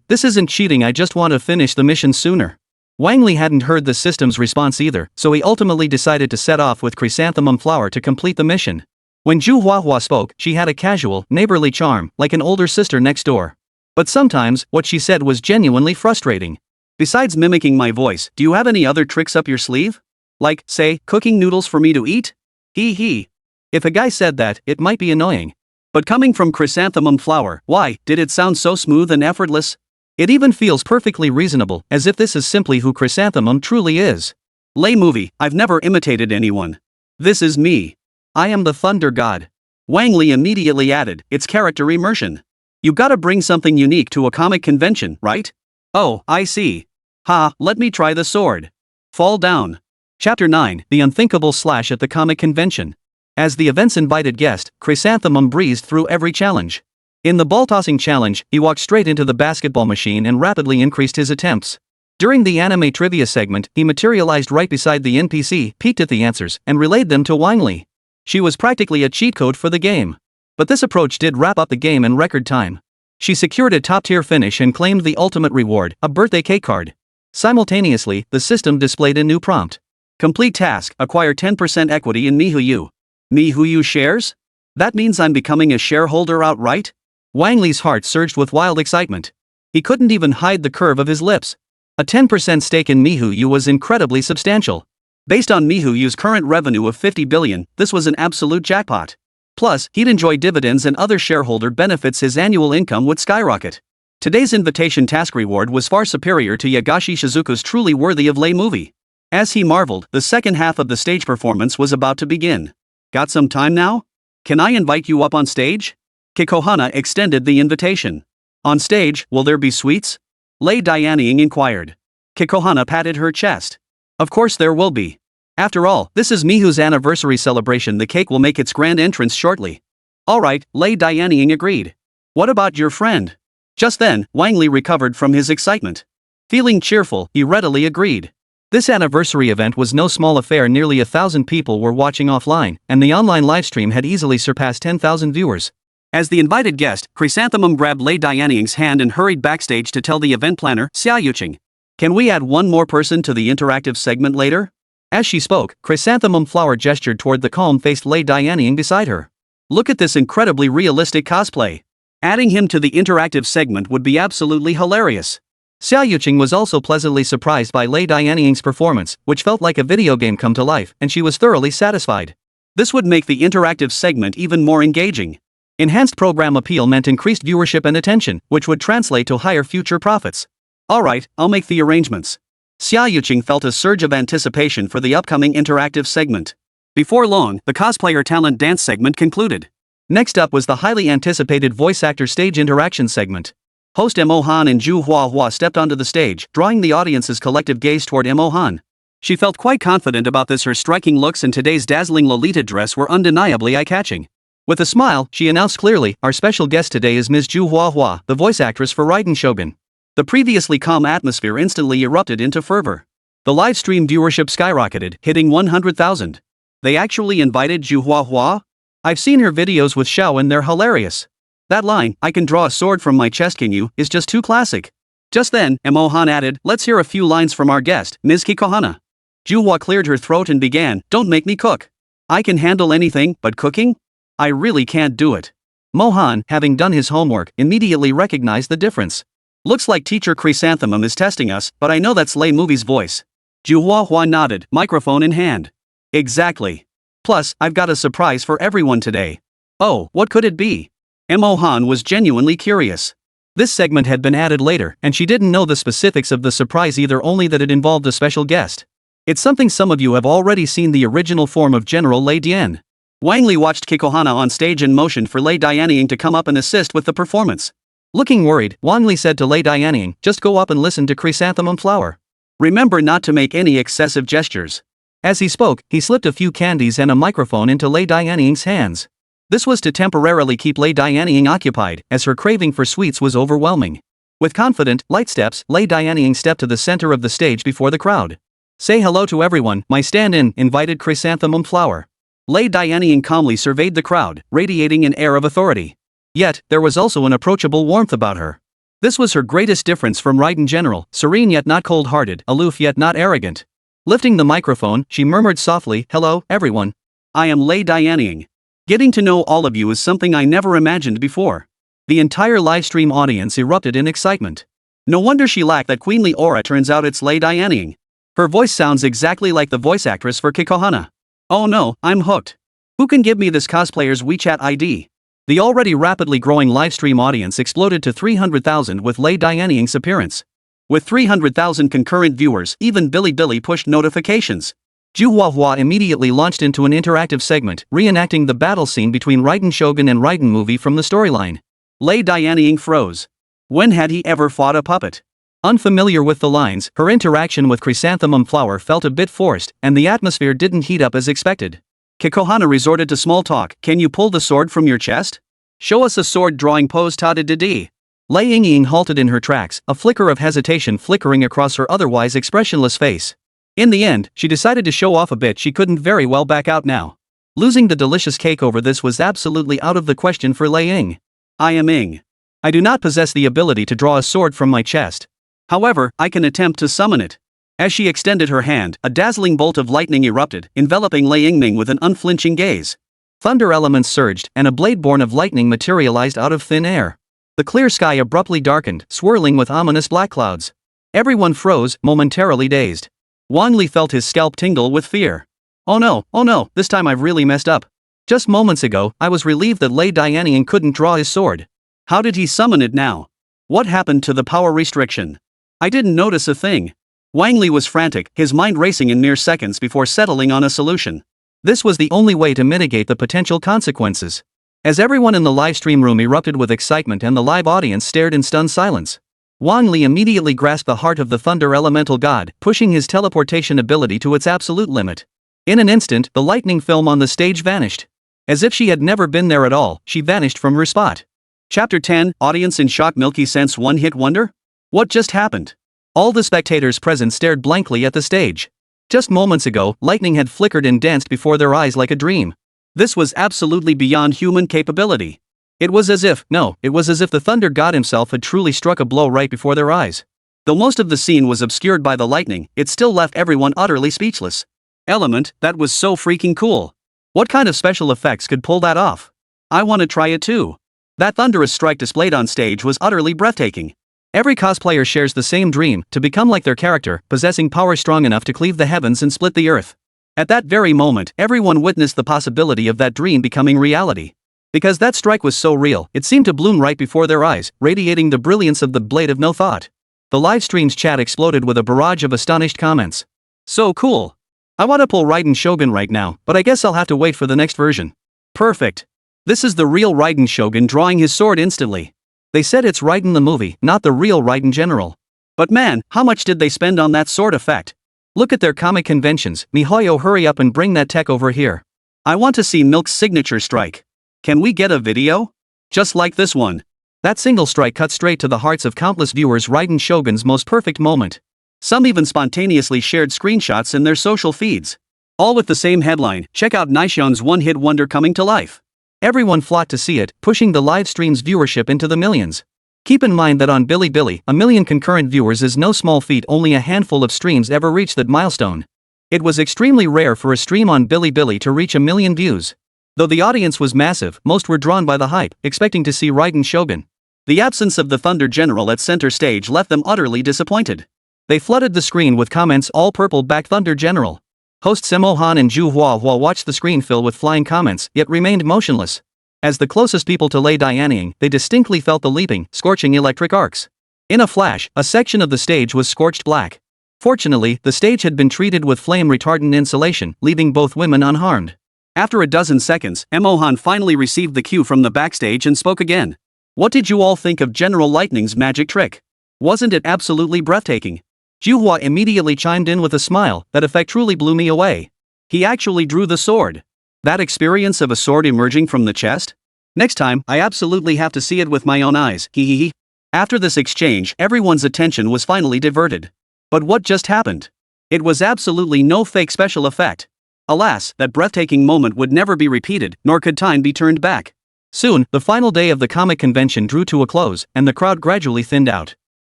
This isn't cheating, I just want to finish the mission sooner. Wang Li hadn't heard the system's response either, so he ultimately decided to set off with chrysanthemum flower to complete the mission. When Juhuahua spoke, she had a casual, neighborly charm, like an older sister next door. But sometimes, what she said was genuinely frustrating. Besides mimicking my voice, do you have any other tricks up your sleeve? Like, say, cooking noodles for me to eat? Hee. If a guy said that, it might be annoying. But coming from chrysanthemum flower, why, did it sound so smooth and effortless? It even feels perfectly reasonable, as if this is simply who chrysanthemum truly is. Lei movie, I've never imitated anyone. This is me. I am the thunder god. Wang Li immediately added, it's character immersion. You gotta bring something unique to a comic convention, right? Oh, I see. Let me try the sword. Fall down. Chapter 9, The Unthinkable Slash at the Comic Convention. As the event's invited guest, Chrysanthemum breezed through every challenge. In the ball-tossing challenge, he walked straight into the basketball machine and rapidly increased his attempts. During the anime trivia segment, he materialized right beside the NPC, peeked at the answers, and relayed them to Wang Li. She was practically a cheat code for the game. But this approach did wrap up the game in record time. She secured a top-tier finish and claimed the ultimate reward, a birthday cake card. Simultaneously, the system displayed a new prompt. Complete task, acquire 10% equity in Mihuyu. Mihuyu shares? That means I'm becoming a shareholder outright? Wang Li's heart surged with wild excitement. He couldn't even hide the curve of his lips. A 10% stake in Mihuyu was incredibly substantial. Based on Mihuyu's current revenue of 50 billion, this was an absolute jackpot. Plus, he'd enjoy dividends and other shareholder benefits. His annual income would skyrocket. Today's invitation task reward was far superior to Yagashi Shizuku's truly worthy of Lei movie. As he marveled, the second half of the stage performance was about to begin. Got some time now? Can I invite you up on stage? Kikohana extended the invitation. On stage, will there be sweets? Lei Dianying inquired. Kikohana patted her chest. Of course there will be. After all, this is Mihu's anniversary celebration. The cake will make its grand entrance shortly. Alright, Lei Dianying agreed. What about your friend? Just then, Wang Li recovered from his excitement. Feeling cheerful, he readily agreed. This anniversary event was no small affair. Nearly 1,000 people were watching offline, and the online livestream had easily surpassed 10,000 viewers. As the invited guest, Chrysanthemum grabbed Lei Dianying's hand and hurried backstage to tell the event planner, Xiaoyuqing. Can we add one more person to the interactive segment later? As she spoke, Chrysanthemum Flower gestured toward the calm-faced Lei Dianying beside her. Look at this incredibly realistic cosplay. Adding him to the interactive segment would be absolutely hilarious. Xiaoyuqing was also pleasantly surprised by Lei Dianying's performance, which felt like a video game come to life, and she was thoroughly satisfied. This would make the interactive segment even more engaging. Enhanced program appeal meant increased viewership and attention, which would translate to higher future profits. Alright, I'll make the arrangements. Xiaoyuqing felt a surge of anticipation for the upcoming interactive segment. Before long, the cosplayer talent dance segment concluded. Next up was the highly anticipated voice actor stage interaction segment. Host Emo Han and Juhuahua stepped onto the stage, drawing the audience's collective gaze toward Emo Han. She felt quite confident about this. Her striking looks and today's dazzling Lolita dress were undeniably eye-catching. With a smile, she announced clearly, our special guest today is Ms. Juhuahua, the voice actress for Raiden Shogun. The previously calm atmosphere instantly erupted into fervor. The live stream viewership skyrocketed, hitting 100,000. They actually invited Juhuahua? I've seen her videos with Xiao and they're hilarious. That line, I can draw a sword from my chest, can you, is just too classic. Just then, Emo Han added, let's hear a few lines from our guest, Ms. Kikohana. Juhua cleared her throat and began, don't make me cook. I can handle anything, but cooking? I really can't do it. Mohan, having done his homework, immediately recognized the difference. Looks like Teacher Chrysanthemum is testing us, but I know that's Lei Movie's voice. Juhuahua nodded, microphone in hand. Exactly. Plus, I've got a surprise for everyone today. Oh, what could it be? Emo Han was genuinely curious. This segment had been added later, and she didn't know the specifics of the surprise either, only that it involved a special guest. It's something some of you have already seen, the original form of General Lei Dian. Wang Li watched Kikohana on stage and motioned for Lei Dianying to come up and assist with the performance. Looking worried, Wang Li said to Lei Dianying, just go up and listen to Chrysanthemum Flower. Remember not to make any excessive gestures. As he spoke, he slipped a few candies and a microphone into Lei Dianying's hands. This was to temporarily keep Lei Dianying occupied, as her craving for sweets was overwhelming. With confident, light steps, Lei Dianying stepped to the center of the stage before the crowd. "Say hello to everyone, my stand-in," invited Chrysanthemum Flower. Lei Dianying calmly surveyed the crowd, radiating an air of authority. Yet, there was also an approachable warmth about her. This was her greatest difference from Raiden General, serene yet not cold-hearted, aloof yet not arrogant. Lifting the microphone, she murmured softly, "Hello, everyone. I am Lei Dianying. Getting to know all of you is something I never imagined before." The entire livestream audience erupted in excitement. No wonder she lacked that queenly aura. Turns out it's Lei Dianying. Her voice sounds exactly like the voice actress for Kikohana. Oh no, I'm hooked. Who can give me this cosplayer's WeChat ID? The already rapidly growing livestream audience exploded to 300,000 with Lei Dianying's appearance. With 300,000 concurrent viewers, even Bilibili pushed notifications. Juhuahua immediately launched into an interactive segment, reenacting the battle scene between Raiden Shogun and Raiden movie from the storyline. Lei Dianying froze. When had he ever fought a puppet? Unfamiliar with the lines, her interaction with Chrysanthemum Flower felt a bit forced, and the atmosphere didn't heat up as expected. Kikohana resorted to small talk. "Can you pull the sword from your chest? Show us a sword drawing pose." Ta-da-da-dee. Lei Ying halted in her tracks, a flicker of hesitation flickering across her otherwise expressionless face. In the end, she decided to show off a bit she couldn't very well back out now. Losing the delicious cake over this was absolutely out of the question for Lei Ying. "I am Ying. I do not possess the ability to draw a sword from my chest. However, I can attempt to summon it." As she extended her hand, a dazzling bolt of lightning erupted, enveloping Lei Yingming with an unflinching gaze. Thunder elements surged, and a blade born of lightning materialized out of thin air. The clear sky abruptly darkened, swirling with ominous black clouds. Everyone froze, momentarily dazed. Wang Li felt his scalp tingle with fear. Oh no, this time I've really messed up. Just moments ago, I was relieved that Lei Dianying couldn't draw his sword. How did he summon it now? What happened to the power restriction? I didn't notice a thing. Wang Li was frantic, his mind racing in mere seconds before settling on a solution. This was the only way to mitigate the potential consequences. As everyone in the livestream room erupted with excitement and the live audience stared in stunned silence, Wang Li immediately grasped the heart of the thunder elemental god, pushing his teleportation ability to its absolute limit. In an instant, the lightning film on the stage vanished. As if she had never been there at all, she vanished from her spot. Chapter 10, Audience in Shock. Milky-scented one-hit wonder? What just happened? All the spectators present stared blankly at the stage. Just moments ago, lightning had flickered and danced before their eyes like a dream. This was absolutely beyond human capability. It was as if the thunder god himself had truly struck a blow right before their eyes. Though most of the scene was obscured by the lightning, it still left everyone utterly speechless. Element, that was so freaking cool. What kind of special effects could pull that off? I want to try it too. That thunderous strike displayed on stage was utterly breathtaking. Every cosplayer shares the same dream, to become like their character, possessing power strong enough to cleave the heavens and split the earth. At that very moment, everyone witnessed the possibility of that dream becoming reality. Because that strike was so real, it seemed to bloom right before their eyes, radiating the brilliance of the blade of no thought. The livestream's chat exploded with a barrage of astonished comments. So cool. I want to pull Raiden Shogun right now, but I guess I'll have to wait for the next version. Perfect. This is the real Raiden Shogun drawing his sword instantly. They said it's Raiden the movie, not the real Raiden General. But man, how much did they spend on that sword effect? Look at their comic conventions. MiHoYo, hurry up and bring that tech over here. I want to see Milk's signature strike. Can we get a video? Just like this one. That single strike cut straight to the hearts of countless viewers. Raiden Shogun's most perfect moment. Some even spontaneously shared screenshots in their social feeds. All with the same headline, check out Nishion's one-hit wonder coming to life. Everyone flocked to see it, pushing the live stream's viewership into the millions. Keep in mind that on Bilibili, 1 million concurrent viewers is no small feat. Only a handful of streams ever reached that milestone. It was extremely rare for a stream on Bilibili to reach 1 million views. Though the audience was massive, most were drawn by the hype, expecting to see Raiden Shogun. The absence of the Thunder General at center stage left them utterly disappointed. They flooded the screen with comments all purple back Thunder General. Hosts Emohan and Juhuahua watched the screen fill with flying comments, yet remained motionless. As the closest people to Lei Dianying, they distinctly felt the leaping, scorching electric arcs. In a flash, a section of the stage was scorched black. Fortunately, the stage had been treated with flame-retardant insulation, leaving both women unharmed. After a dozen seconds, Emohan finally received the cue from the backstage and spoke again. What did you all think of General Lightning's magic trick? Wasn't it absolutely breathtaking? Juhua immediately chimed in with a smile. That effect truly blew me away. He actually drew the sword. That experience of a sword emerging from the chest? Next time, I absolutely have to see it with my own eyes, hehehe. After this exchange, everyone's attention was finally diverted. But what just happened? It was absolutely no fake special effect. Alas, that breathtaking moment would never be repeated, nor could time be turned back. Soon, the final day of the comic convention drew to a close, and the crowd gradually thinned out.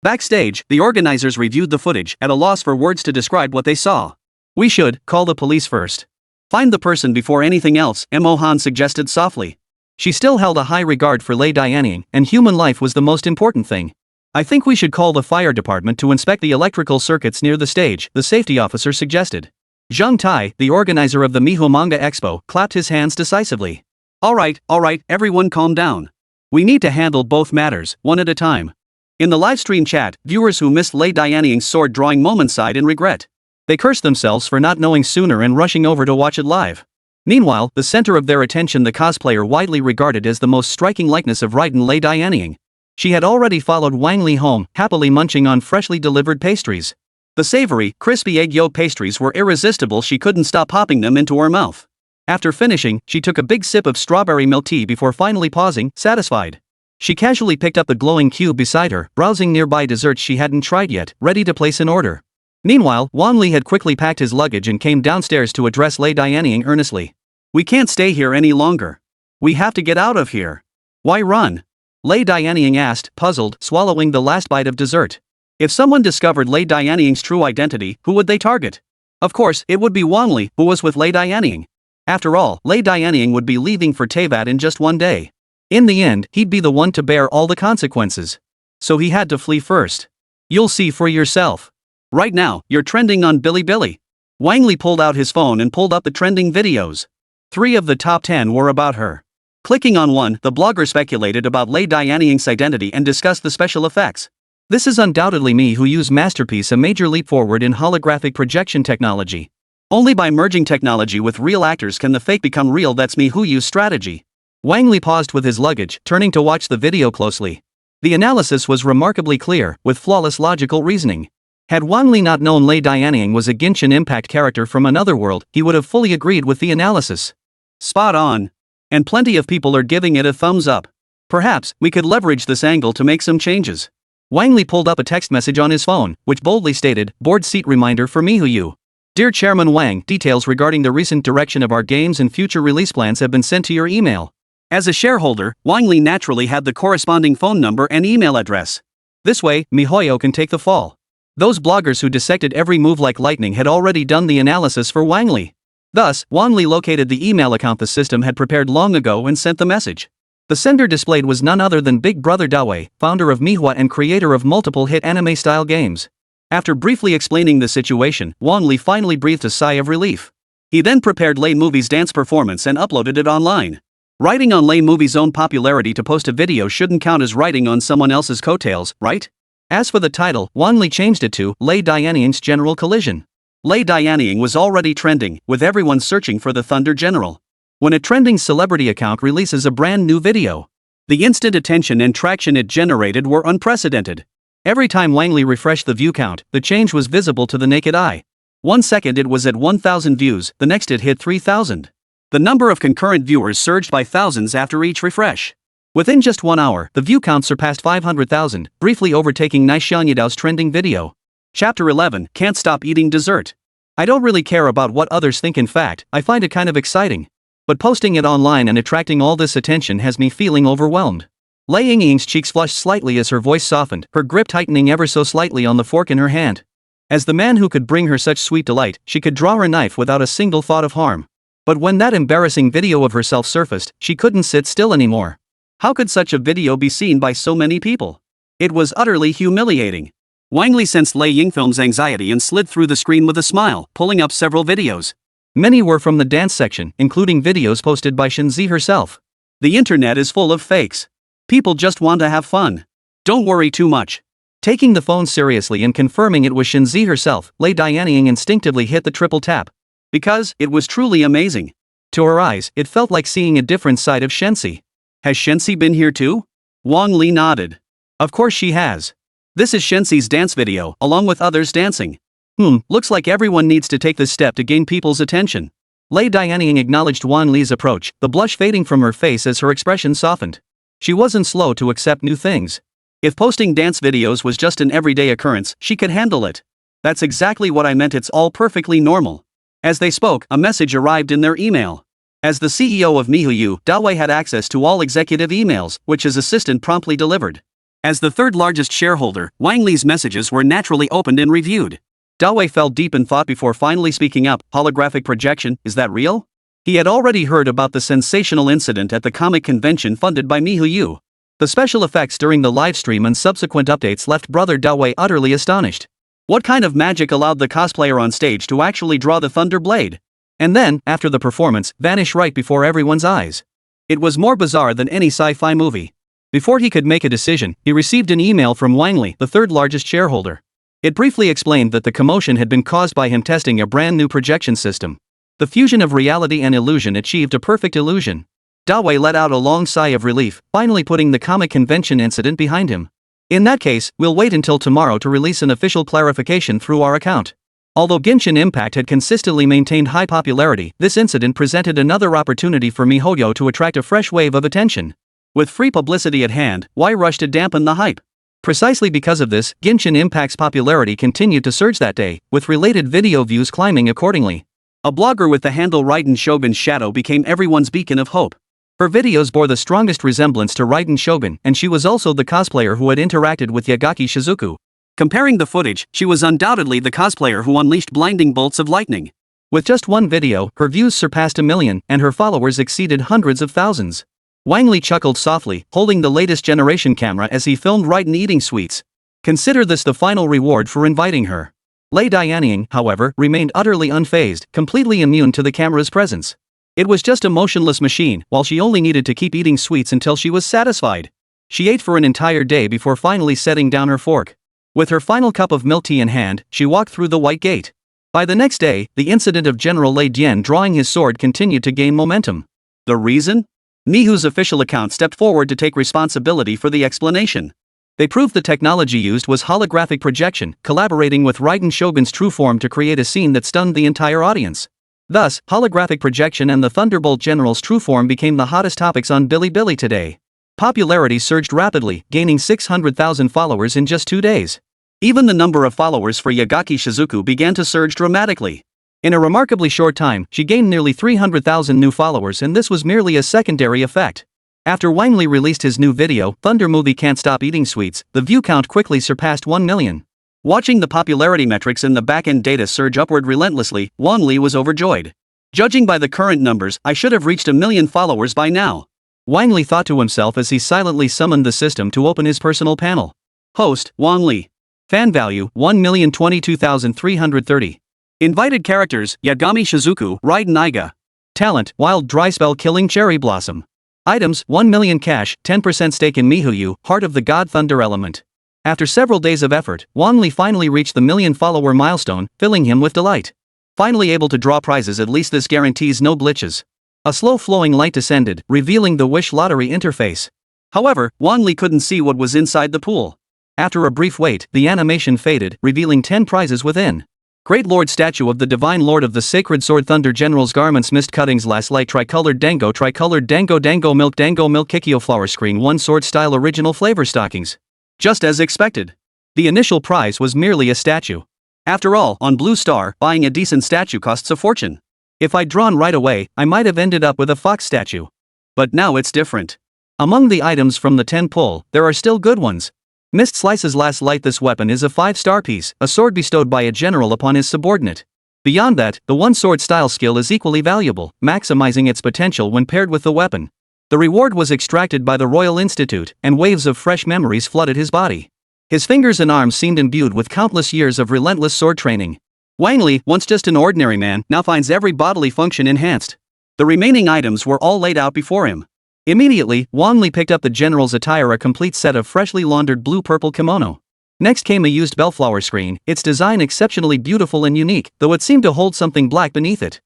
Backstage, the organizers reviewed the footage, at a loss for words to describe what they saw. We should call the police first. Find the person before anything else, Mohan suggested softly. She still held a high regard for Lei Dianying, and human life was the most important thing. I think we should call the fire department to inspect the electrical circuits near the stage, the safety officer suggested. Zhang Tai, the organizer of the Miho Manga Expo, clapped his hands decisively. Alright, everyone calm down. We need to handle both matters, one at a time. In the livestream chat, viewers who missed Lei Dianying's sword drawing moment sighed in regret. They cursed themselves for not knowing sooner and rushing over to watch it live. Meanwhile, the center of their attention, the cosplayer widely regarded as the most striking likeness of Raiden Lei Dianying. She had already followed Wang Li home, happily munching on freshly delivered pastries. The savory, crispy egg yolk pastries were irresistible. She couldn't stop popping them into her mouth. After finishing, she took a big sip of strawberry milk tea before finally pausing, satisfied. She casually picked up the glowing cube beside her, browsing nearby desserts she hadn't tried yet, ready to place an order. Meanwhile, Wang Li had quickly packed his luggage and came downstairs to address Lei Dianying earnestly. We can't stay here any longer. We have to get out of here. Why run? Lei Dianying asked, puzzled, swallowing the last bite of dessert. If someone discovered Lei Dianying's true identity, who would they target? Of course, it would be Wang Li, who was with Lei Dianying. After all, Lei Dianying would be leaving for Teyvat in just one day. In the end, he'd be the one to bear all the consequences. So he had to flee first. You'll see for yourself. Right now, you're trending on Bilibili. Wang Li pulled out his phone and pulled up the trending videos. 3 of the top 10 were about her. Clicking on one, the blogger speculated about Lei Dianying's identity and discussed the special effects. This is undoubtedly me who use Masterpiece, a major leap forward in holographic projection technology. Only by merging technology with real actors can the fake become real. That's me who use strategy. Wang Li paused with his luggage, turning to watch the video closely. The analysis was remarkably clear, with flawless logical reasoning. Had Wang Li not known Lei Dianying was a Genshin Impact character from another world, he would have fully agreed with the analysis. Spot on. And plenty of people are giving it a thumbs up. Perhaps, we could leverage this angle to make some changes. Wang Li pulled up a text message on his phone, which boldly stated, board seat reminder for Mihuyu. Dear Chairman Wang, details regarding the recent direction of our games and future release plans have been sent to your email. As a shareholder, Wang Li naturally had the corresponding phone number and email address. This way, MiHoYo can take the fall. Those bloggers who dissected every move like lightning had already done the analysis for Wang Li. Thus, Wang Li located the email account the system had prepared long ago and sent the message. The sender displayed was none other than Big Brother Dawe, founder of Manhwa and creator of multiple hit anime-style games. After briefly explaining the situation, Wang Li finally breathed a sigh of relief. He then prepared Lei Movie's dance performance and uploaded it online. Riding on Lei Movie's own popularity to post a video shouldn't count as riding on someone else's coattails, right? As for the title, Wang Li changed it to Lei Dianying's General Collision. Lei Dianying was already trending, with everyone searching for the Thunder General. When a trending celebrity account releases a brand new video, the instant attention and traction it generated were unprecedented. Every time Wang Li refreshed the view count, the change was visible to the naked eye. 1 second it was at 1,000 views, the next it hit 3,000. The number of concurrent viewers surged by thousands after each refresh. Within just 1 hour, the view count surpassed 500,000, briefly overtaking Naishanyado's trending video. Chapter 11, Can't Stop Eating Dessert. I don't really care about what others think. In fact, I find it kind of exciting. But posting it online and attracting all this attention has me feeling overwhelmed. Lei Yingying's cheeks flushed slightly as her voice softened, her grip tightening ever so slightly on the fork in her hand. As the man who could bring her such sweet delight, she could draw her knife without a single thought of harm. But when that embarrassing video of herself surfaced, she couldn't sit still anymore. How could such a video be seen by so many people? It was utterly humiliating. Wang Li sensed Lei Yingfilm's anxiety and slid through the screen with a smile, pulling up several videos. Many were from the dance section, including videos posted by Shenzi herself. The internet is full of fakes. People just want to have fun. Don't worry too much. Taking the phone seriously and confirming it was Shenzi herself, Lei Dianying instinctively hit the triple tap. Because it was truly amazing. To her eyes, it felt like seeing a different side of Shenzi. Has Shenzi been here too? Wang Li nodded. Of course she has. This is Shenzi's dance video, along with others dancing. Looks like everyone needs to take this step to gain people's attention. Lei Dianying acknowledged Wang Li's approach, the blush fading from her face as her expression softened. She wasn't slow to accept new things. If posting dance videos was just an everyday occurrence, she could handle it. That's exactly what I meant, it's all perfectly normal. As they spoke, a message arrived in their email. As the CEO of Mihoyu, Dawei had access to all executive emails, which his assistant promptly delivered. As the third largest shareholder, Wang Li's messages were naturally opened and reviewed. Dawei fell deep in thought before finally speaking up. Holographic projection, is that real? He had already heard about the sensational incident at the comic convention funded by Mihoyu. The special effects during the livestream and subsequent updates left brother Dawei utterly astonished. What kind of magic allowed the cosplayer on stage to actually draw the thunder blade? And then, after the performance, vanish right before everyone's eyes. It was more bizarre than any sci-fi movie. Before he could make a decision, he received an email from Wang Li, the third largest shareholder. It briefly explained that the commotion had been caused by him testing a brand new projection system. The fusion of reality and illusion achieved a perfect illusion. Dawei let out a long sigh of relief, finally putting the comic convention incident behind him. In that case, we'll wait until tomorrow to release an official clarification through our account. Although Genshin Impact had consistently maintained high popularity, this incident presented another opportunity for Mihoyo to attract a fresh wave of attention. With free publicity at hand, why rush to dampen the hype? Precisely because of this, Genshin Impact's popularity continued to surge that day, with related video views climbing accordingly. A blogger with the handle Raiden Shogun's Shadow became everyone's beacon of hope. Her videos bore the strongest resemblance to Raiden Shogun, and she was also the cosplayer who had interacted with Yagaki Shizuku. Comparing the footage, she was undoubtedly the cosplayer who unleashed blinding bolts of lightning. With just one video, her views surpassed 1 million, and her followers exceeded hundreds of thousands. Wang Li chuckled softly, holding the latest generation camera as he filmed Raiden eating sweets. Consider this the final reward for inviting her. Lei Dianying, however, remained utterly unfazed, completely immune to the camera's presence. It was just a motionless machine, while she only needed to keep eating sweets until she was satisfied. She ate for an entire day before finally setting down her fork. With her final cup of milk tea in hand, she walked through the white gate. By the next day, the incident of General Lei Dian drawing his sword continued to gain momentum. The reason? Mihoyo's official account stepped forward to take responsibility for the explanation. They proved the technology used was holographic projection, collaborating with Raiden Shogun's true form to create a scene that stunned the entire audience. Thus, holographic projection and the Thunderbolt General's true form became the hottest topics on Bilibili today. Popularity surged rapidly, gaining 600,000 followers in just 2 days. Even the number of followers for Yagaki Shizuku began to surge dramatically. In a remarkably short time, she gained nearly 300,000 new followers, and this was merely a secondary effect. After Wang Li released his new video, Thunder Movie Can't Stop Eating Sweets, the view count quickly surpassed 1 million. Watching the popularity metrics in the back-end data surge upward relentlessly, Wang Li was overjoyed. Judging by the current numbers, I should have reached 1 million followers by now. Wang Li thought to himself as he silently summoned the system to open his personal panel. Host, Wang Li. Fan value, 1,022,330. Invited characters, Yagami Shizuku, Raiden Iga. Talent, Wild Dry Spell Killing Cherry Blossom. Items, 1 million cash, 10% stake in Mihoyo, Heart of the God Thunder Element. After several days of effort, Wang Li finally reached the 1 million follower milestone, filling him with delight. Finally able to draw prizes, at least this guarantees no glitches. A slow-flowing light descended, revealing the Wish Lottery interface. However, Wang Li couldn't see what was inside the pool. After a brief wait, the animation faded, revealing 10 prizes within. Great Lord Statue of the Divine Lord of the Sacred Sword, Thunder General's Garments, Mist Cuttings, Last Light, Tricolored Dango, Dango Milk Kikyo Flower Screen, 1 Sword Style Original Flavor Stockings. Just as expected. The initial prize was merely a statue. After all, on Blue Star, buying a decent statue costs a fortune. If I'd drawn right away, I might have ended up with a fox statue. But now it's different. Among the items from the 10 pull, there are still good ones. Mist Slice's Last Light. This weapon is a 5-star piece, a sword bestowed by a general upon his subordinate. Beyond that, the 1 sword style skill is equally valuable, maximizing its potential when paired with the weapon. The reward was extracted by the Royal Institute, and waves of fresh memories flooded his body. His fingers and arms seemed imbued with countless years of relentless sword training. Wang Li, once just an ordinary man, now finds every bodily function enhanced. The remaining items were all laid out before him. Immediately, Wang Li picked up the general's attire, a complete set of freshly laundered blue-purple kimono. Next came a used bellflower screen, its design exceptionally beautiful and unique, though it seemed to hold something black beneath it.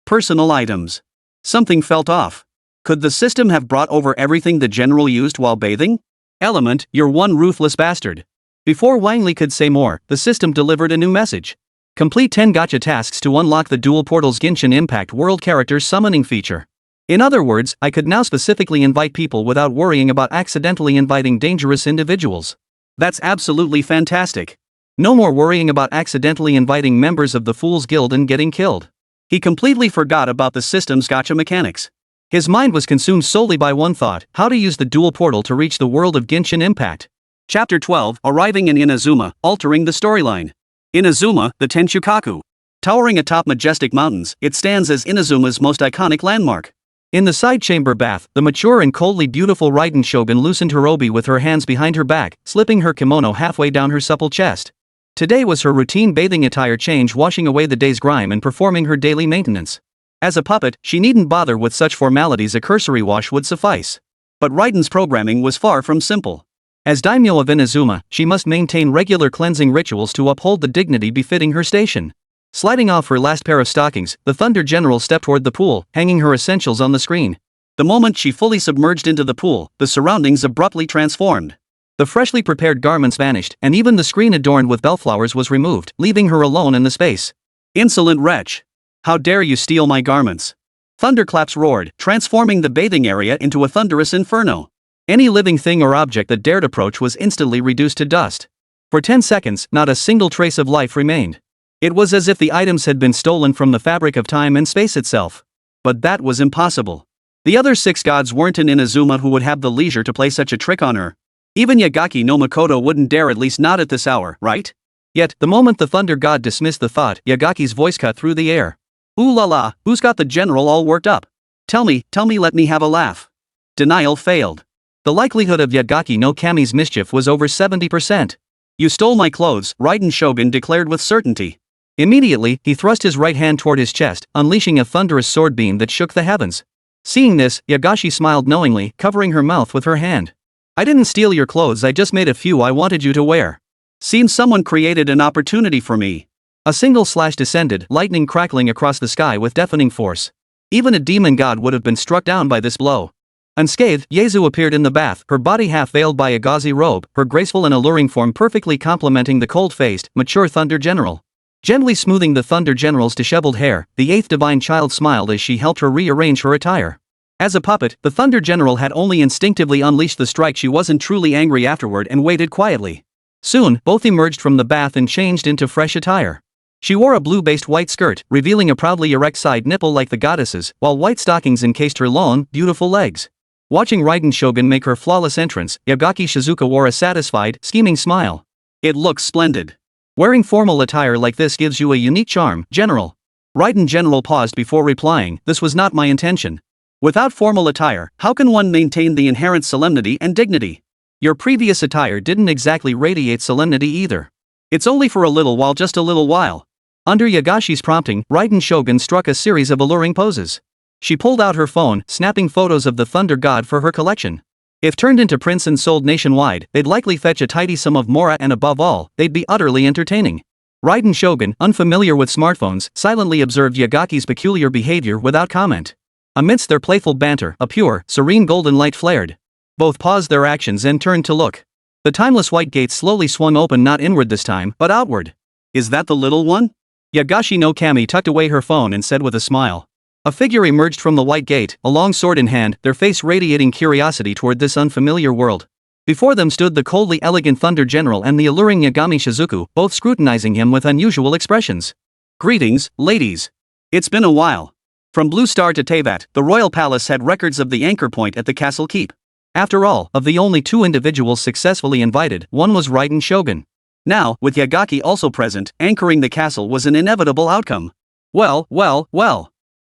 Personal items. Something felt off. Could the system have brought over everything the general used while bathing? Element, you're one ruthless bastard. Before Wang Li could say more, the system delivered a new message. Complete 10 gacha tasks to unlock the Dual Portal's Genshin Impact World Character Summoning feature. In other words, I could now specifically invite people without worrying about accidentally inviting dangerous individuals. That's absolutely fantastic. No more worrying about accidentally inviting members of the Fool's Guild and getting killed. He completely forgot about the system's gacha mechanics. His mind was consumed solely by one thought: how to use the Dual Portal to reach the world of Genshin Impact. Chapter 12, Arriving in Inazuma, altering the storyline. Inazuma, the Tenshukaku. Towering atop majestic mountains, it stands as Inazuma's most iconic landmark. In the side chamber bath, the mature and coldly beautiful Raiden Shogun loosened her obi with her hands behind her back, slipping her kimono halfway down her supple chest. Today was her routine bathing attire change, washing away the day's grime and performing her daily maintenance. As a puppet, she needn't bother with such formalities, a cursory wash would suffice. But Raiden's programming was far from simple. As daimyo of Inazuma, she must maintain regular cleansing rituals to uphold the dignity befitting her station. Sliding off her last pair of stockings, the Thunder General stepped toward the pool, hanging her essentials on the screen. The moment she fully submerged into the pool, the surroundings abruptly transformed. The freshly prepared garments vanished, and even the screen adorned with bellflowers was removed, leaving her alone in the space. Insolent wretch! How dare you steal my garments? Thunderclaps roared, transforming the bathing area into a thunderous inferno. Any living thing or object that dared approach was instantly reduced to dust. For 10 seconds, not a single trace of life remained. It was as if the items had been stolen from the fabric of time and space itself. But that was impossible. The other 6 gods weren't in Inazuma who would have the leisure to play such a trick on her. Even Yagaki no Makoto wouldn't dare, at least not at this hour, right? Yet, the moment the Thunder God dismissed the thought, Yagaki's voice cut through the air. Ooh la la, who's got the general all worked up? Tell me, let me have a laugh. Denial failed. The likelihood of Yagaki no Kami's mischief was over 70%. You stole my clothes, Raiden Shogun declared with certainty. Immediately, he thrust his right hand toward his chest, unleashing a thunderous sword beam that shook the heavens. Seeing this, Yagashi smiled knowingly, covering her mouth with her hand. I didn't steal your clothes, I just made a few I wanted you to wear. Seems someone created an opportunity for me. A single slash descended, lightning crackling across the sky with deafening force. Even a demon god would have been struck down by this blow. Unscathed, Yaezu appeared in the bath, her body half veiled by a gauzy robe, her graceful and alluring form perfectly complementing the cold-faced, mature Thunder General. Gently smoothing the Thunder General's disheveled hair, the 8th divine child smiled as she helped her rearrange her attire. As a puppet, the Thunder General had only instinctively unleashed the strike. She wasn't truly angry afterward and waited quietly. Soon, both emerged from the bath and changed into fresh attire. She wore a blue-based white skirt, revealing a proudly erect side nipple like the goddesses, while white stockings encased her long, beautiful legs. Watching Raiden Shogun make her flawless entrance, Yagaki Shizuka wore a satisfied, scheming smile. It looks splendid. Wearing formal attire like this gives you a unique charm, General. Raiden General paused before replying, this was not my intention. Without formal attire, how can one maintain the inherent solemnity and dignity? Your previous attire didn't exactly radiate solemnity either. It's only for a little while, just a little while. Under Yagashi's prompting, Raiden Shogun struck a series of alluring poses. She pulled out her phone, snapping photos of the Thunder God for her collection. If turned into prints and sold nationwide, they'd likely fetch a tidy sum of mora, and above all, they'd be utterly entertaining. Raiden Shogun, unfamiliar with smartphones, silently observed Yagaki's peculiar behavior without comment. Amidst their playful banter, a pure, serene golden light flared. Both paused their actions and turned to look. The timeless white gate slowly swung open, not inward this time, but outward. Is that the little one? Yagashi no Kami tucked away her phone and said with a smile. A figure emerged from the white gate, a long sword in hand, their face radiating curiosity toward this unfamiliar world. Before them stood the coldly elegant Thunder General and the alluring Yagami Shizuku, both scrutinizing him with unusual expressions. Greetings, ladies. It's been a while. From Blue Star to Teyvat, the royal palace had records of the anchor point at the castle keep. After all, of the only 2 individuals successfully invited, one was Raiden Shogun. Now, with Yagaki also present, anchoring the castle was an inevitable outcome. Well.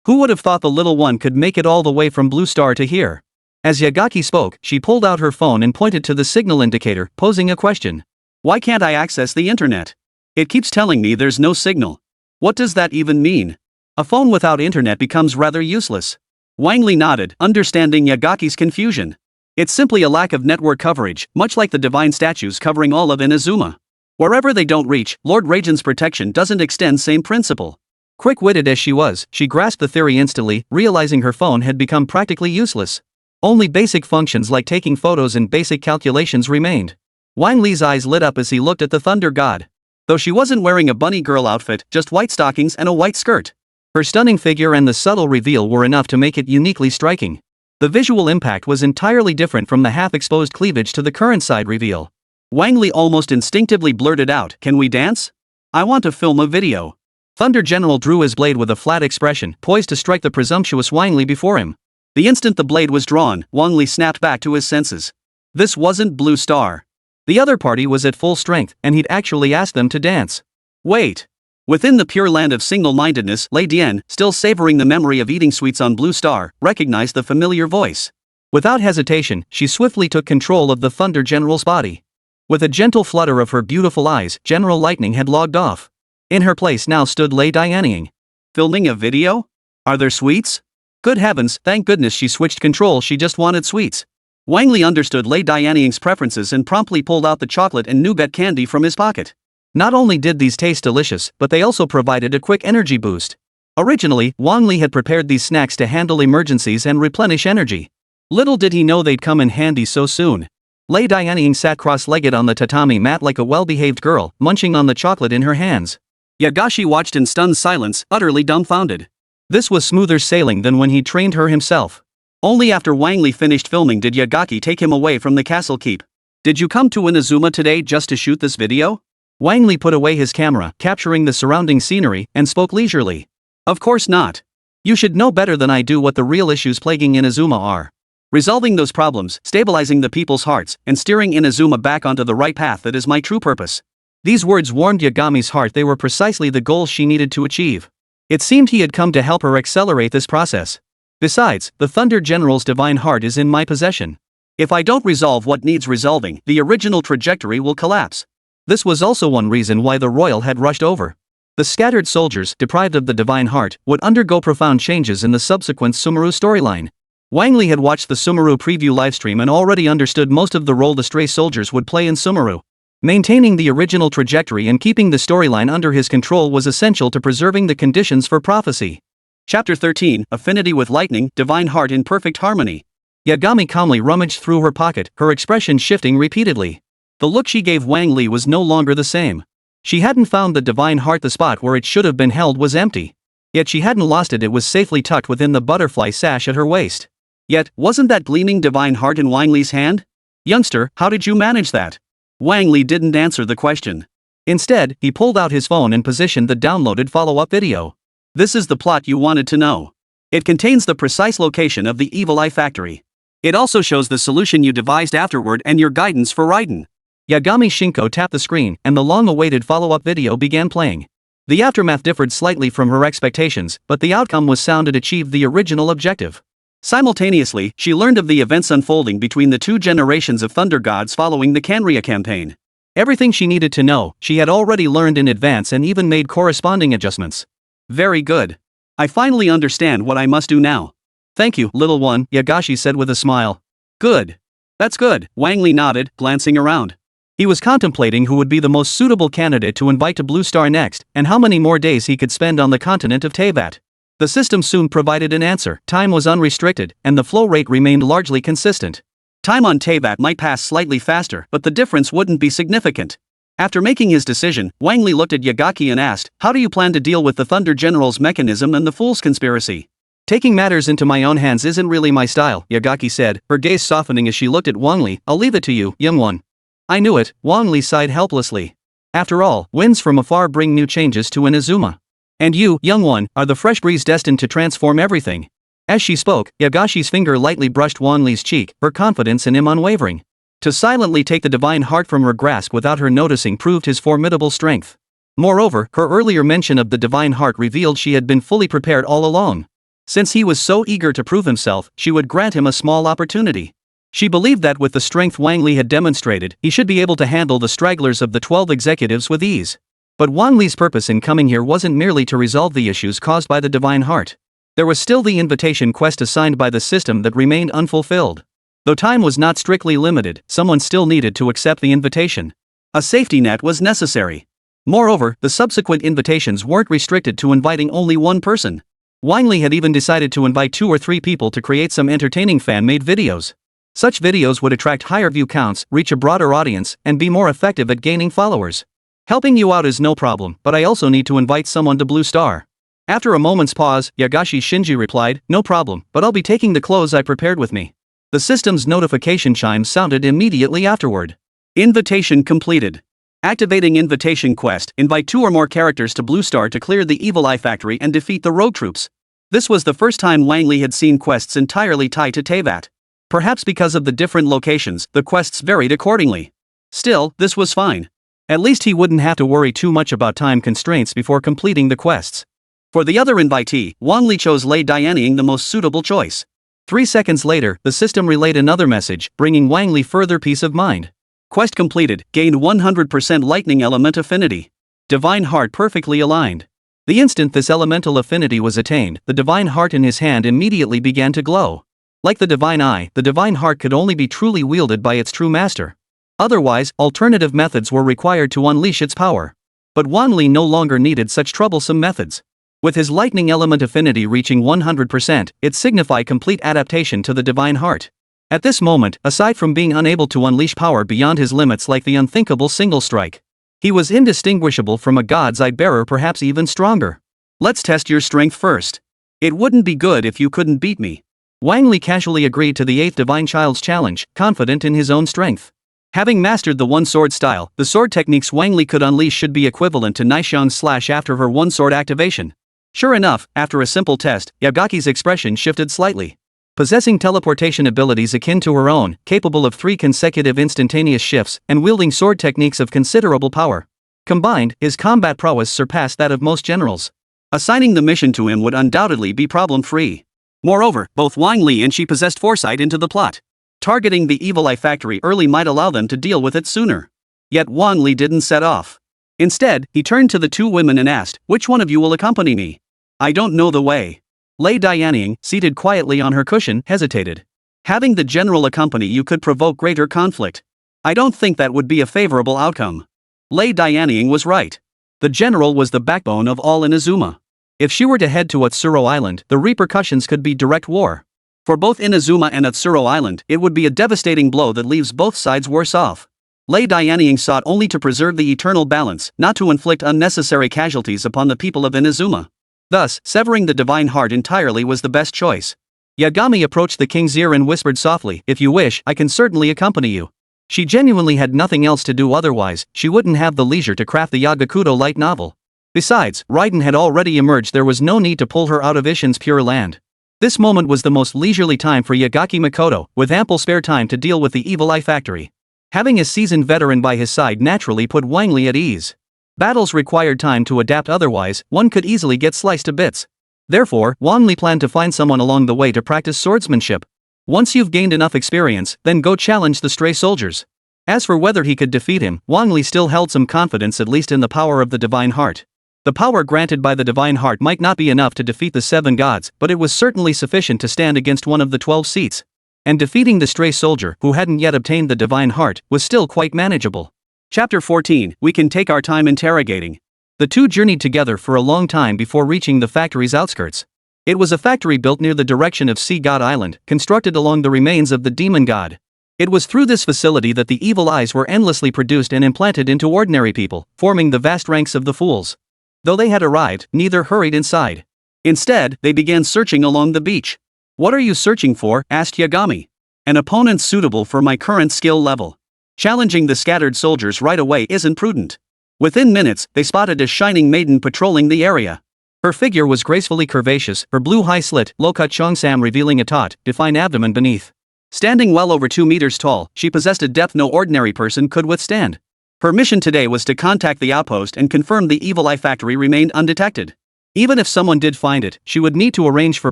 Who would have thought the little one could make it all the way from Blue Star to here? As Yagaki spoke, she pulled out her phone and pointed to the signal indicator, posing a question. Why can't I access the internet? It keeps telling me there's no signal. What does that even mean? A phone without internet becomes rather useless. Wang Li nodded, understanding Yagaki's confusion. It's simply a lack of network coverage, much like the divine statues covering all of Inazuma. Wherever they don't reach, Lord Raiden's protection doesn't extend, same principle. Quick-witted as she was, she grasped the theory instantly, realizing her phone had become practically useless. Only basic functions like taking photos and basic calculations remained. Wang Li's eyes lit up as he looked at the Thunder God. Though she wasn't wearing a bunny girl outfit, just white stockings and a white skirt. Her stunning figure and the subtle reveal were enough to make it uniquely striking. The visual impact was entirely different from the half-exposed cleavage to the current side reveal. Wang Li almost instinctively blurted out, "Can we dance? I want to film a video." Thunder General drew his blade with a flat expression, poised to strike the presumptuous Wang Li before him. The instant the blade was drawn, Wang Li snapped back to his senses. This wasn't Blue Star. The other party was at full strength, and he'd actually asked them to dance. Wait. Within the pure land of single-mindedness, Lei Dian, still savoring the memory of eating sweets on Blue Star, recognized the familiar voice. Without hesitation, she swiftly took control of the Thunder General's body. With a gentle flutter of her beautiful eyes, General Lightning had logged off. In her place now stood Lei Dianying. Filming a video? Are there sweets? Good heavens, thank goodness she switched control, she just wanted sweets. Wang Li understood Lei Dianying's preferences and promptly pulled out the chocolate and nougat candy from his pocket. Not only did these taste delicious, but they also provided a quick energy boost. Originally, Wang Li had prepared these snacks to handle emergencies and replenish energy. Little did he know they'd come in handy so soon. Lei Dianying sat cross-legged on the tatami mat like a well-behaved girl, munching on the chocolate in her hands. Yagashi watched in stunned silence, utterly dumbfounded. This was smoother sailing than when he trained her himself. Only after Wang Li finished filming did Yagaki take him away from the castle keep. "Did you come to Inazuma today just to shoot this video?" Wang Li put away his camera, capturing the surrounding scenery, and spoke leisurely. "Of course not. You should know better than I do what the real issues plaguing Inazuma are. Resolving those problems, stabilizing the people's hearts, and steering Inazuma back onto the right path, that is my true purpose." These words warmed Yagami's heart. They were precisely the goals she needed to achieve. It seemed he had come to help her accelerate this process. Besides, the Thunder General's divine heart is in my possession. If I don't resolve what needs resolving, the original trajectory will collapse. This was also one reason why the royal had rushed over. The scattered soldiers, deprived of the divine heart, would undergo profound changes in the subsequent Sumeru storyline. Wang Li had watched the Sumeru preview livestream and already understood most of the role the stray soldiers would play in Sumeru. Maintaining the original trajectory and keeping the storyline under his control was essential to preserving the conditions for prophecy. Chapter 13, Affinity with Lightning, Divine Heart in Perfect Harmony. Yagami calmly rummaged through her pocket, her expression shifting repeatedly. The look she gave Wang Li was no longer the same. She hadn't found the divine heart. The spot where it should have been held was empty. Yet she hadn't lost it. It was safely tucked within the butterfly sash at her waist. Yet, wasn't that gleaming divine heart in Wang Li's hand? "Youngster, how did you manage that?" Wang Li didn't answer the question. Instead, he pulled out his phone and positioned the downloaded follow-up video. "This is the plot you wanted to know. It contains the precise location of the Evil Eye Factory. It also shows the solution you devised afterward and your guidance for Raiden." Yagami Shinko tapped the screen, and the long-awaited follow-up video began playing. The aftermath differed slightly from her expectations, but the outcome was sound. It achieved the original objective. Simultaneously, she learned of the events unfolding between the two generations of Thunder Gods following the Kanria campaign. Everything she needed to know, she had already learned in advance and even made corresponding adjustments. "Very good. I finally understand what I must do now." "Thank you, little one," Yagashi said with a smile. "Good. That's good," Wang Li nodded, glancing around. He was contemplating who would be the most suitable candidate to invite to Blue Star next, and how many more days he could spend on the continent of Teyvat. The system soon provided an answer. Time was unrestricted, and the flow rate remained largely consistent. Time on Teyvat might pass slightly faster, but the difference wouldn't be significant. After making his decision, Wang Li looked at Yagaki and asked, "How do you plan to deal with the Thunder General's mechanism and the Fool's conspiracy?" "Taking matters into my own hands isn't really my style," Yagaki said, her gaze softening as she looked at Wang Li. "I'll leave it to you, young one." "I knew it," Wang Li sighed helplessly. "After all, winds from afar bring new changes to Inazuma. And you, young one, are the fresh breeze destined to transform everything." As she spoke, Yagashi's finger lightly brushed Wang Li's cheek, her confidence in him unwavering. To silently take the divine heart from her grasp without her noticing proved his formidable strength. Moreover, her earlier mention of the divine heart revealed she had been fully prepared all along. Since he was so eager to prove himself, she would grant him a small opportunity. She believed that with the strength Wang Li had demonstrated, he should be able to handle the stragglers of the 12 executives with ease. But Wang Li's purpose in coming here wasn't merely to resolve the issues caused by the divine heart. There was still the invitation quest assigned by the system that remained unfulfilled. Though time was not strictly limited, someone still needed to accept the invitation. A safety net was necessary. Moreover, the subsequent invitations weren't restricted to inviting only one person. Wang Li had even decided to invite 2 or 3 people to create some entertaining fan-made videos. Such videos would attract higher view counts, reach a broader audience, and be more effective at gaining followers. Helping you out is no problem, but I also need to invite someone to Blue Star. After a moment's pause, Yagashi Shinji replied, no problem, but I'll be taking the clothes I prepared with me. The system's notification chime sounded immediately afterward. Invitation completed. Activating invitation quest, invite 2 or more characters to Blue Star to clear the Evil Eye Factory and defeat the rogue troops. This was the first time Wang Li had seen quests entirely tied to Teyvat. Perhaps because of the different locations, the quests varied accordingly. Still, this was fine. At least he wouldn't have to worry too much about time constraints before completing the quests. For the other invitee, Wang Li chose Lei Dianying the most suitable choice. 3 seconds later, the system relayed another message, bringing Wang Li further peace of mind. Quest completed, gained 100% lightning element affinity. Divine heart perfectly aligned. The instant this elemental affinity was attained, the divine heart in his hand immediately began to glow. Like the divine eye, the divine heart could only be truly wielded by its true master. Otherwise, alternative methods were required to unleash its power. But Wang Li no longer needed such troublesome methods. With his lightning element affinity reaching 100%, it signified complete adaptation to the divine heart. At this moment, aside from being unable to unleash power beyond his limits like the unthinkable single strike, he was indistinguishable from a god's eye bearer, perhaps even stronger. Let's test your strength first. It wouldn't be good if you couldn't beat me. Wang Li casually agreed to the 8th divine child's challenge, confident in his own strength. Having mastered the one-sword style, the sword techniques Wang Li could unleash should be equivalent to Nishang's slash after her one-sword activation. Sure enough, after a simple test, Yagaki's expression shifted slightly. Possessing teleportation abilities akin to her own, capable of 3 consecutive instantaneous shifts, and wielding sword techniques of considerable power. Combined, his combat prowess surpassed that of most generals. Assigning the mission to him would undoubtedly be problem-free. Moreover, both Wang Li and she possessed foresight into the plot. Targeting the Evil Eye Factory early might allow them to deal with it sooner. Yet Wang Li didn't set off. Instead, he turned to the 2 women and asked, which one of you will accompany me? I don't know the way. Lei Dianying, seated quietly on her cushion, hesitated. Having the general accompany you could provoke greater conflict. I don't think that would be a favorable outcome. Lei Dianying was right. The general was the backbone of all Inazuma. If she were to head to Atsuro Island, the repercussions could be direct war. For both Inazuma and Atsuro Island, it would be a devastating blow that leaves both sides worse off. Lei Dianying sought only to preserve the eternal balance, not to inflict unnecessary casualties upon the people of Inazuma. Thus, severing the divine heart entirely was the best choice. Yagami approached the king's ear and whispered softly, if you wish, I can certainly accompany you. She genuinely had nothing else to do, otherwise, she wouldn't have the leisure to craft the Yagakudo light novel. Besides, Raiden had already emerged, there was no need to pull her out of Ishin's pure land. This moment was the most leisurely time for Yagaki Mikoto, with ample spare time to deal with the Evil Eye Factory. Having a seasoned veteran by his side naturally put Wang Li at ease. Battles required time to adapt, otherwise, one could easily get sliced to bits. Therefore, Wang Li planned to find someone along the way to practice swordsmanship. Once you've gained enough experience, then go challenge the stray soldiers. As for whether he could defeat him, Wang Li still held some confidence, at least in the power of the divine heart. The power granted by the divine heart might not be enough to defeat the 7 gods, but it was certainly sufficient to stand against one of the 12 seats. And defeating the stray soldier, who hadn't yet obtained the divine heart, was still quite manageable. Chapter 14, we can take our time interrogating. The 2 journeyed together for a long time before reaching the factory's outskirts. It was a factory built near the direction of Sea God Island, constructed along the remains of the demon god. It was through this facility that the evil eyes were endlessly produced and implanted into ordinary people, forming the vast ranks of the fools. Though they had arrived, neither hurried inside. Instead, they began searching along the beach. What are you searching for? Asked Yagami. An opponent suitable for my current skill level. Challenging the scattered soldiers right away isn't prudent. Within minutes, they spotted a shining maiden patrolling the area. Her figure was gracefully curvaceous, her blue high-slit, low-cut cheongsam revealing a taut, defined abdomen beneath. Standing well over 2 meters tall, she possessed a depth no ordinary person could withstand. Her mission today was to contact the outpost and confirm the Evil Eye Factory remained undetected. Even if someone did find it, she would need to arrange for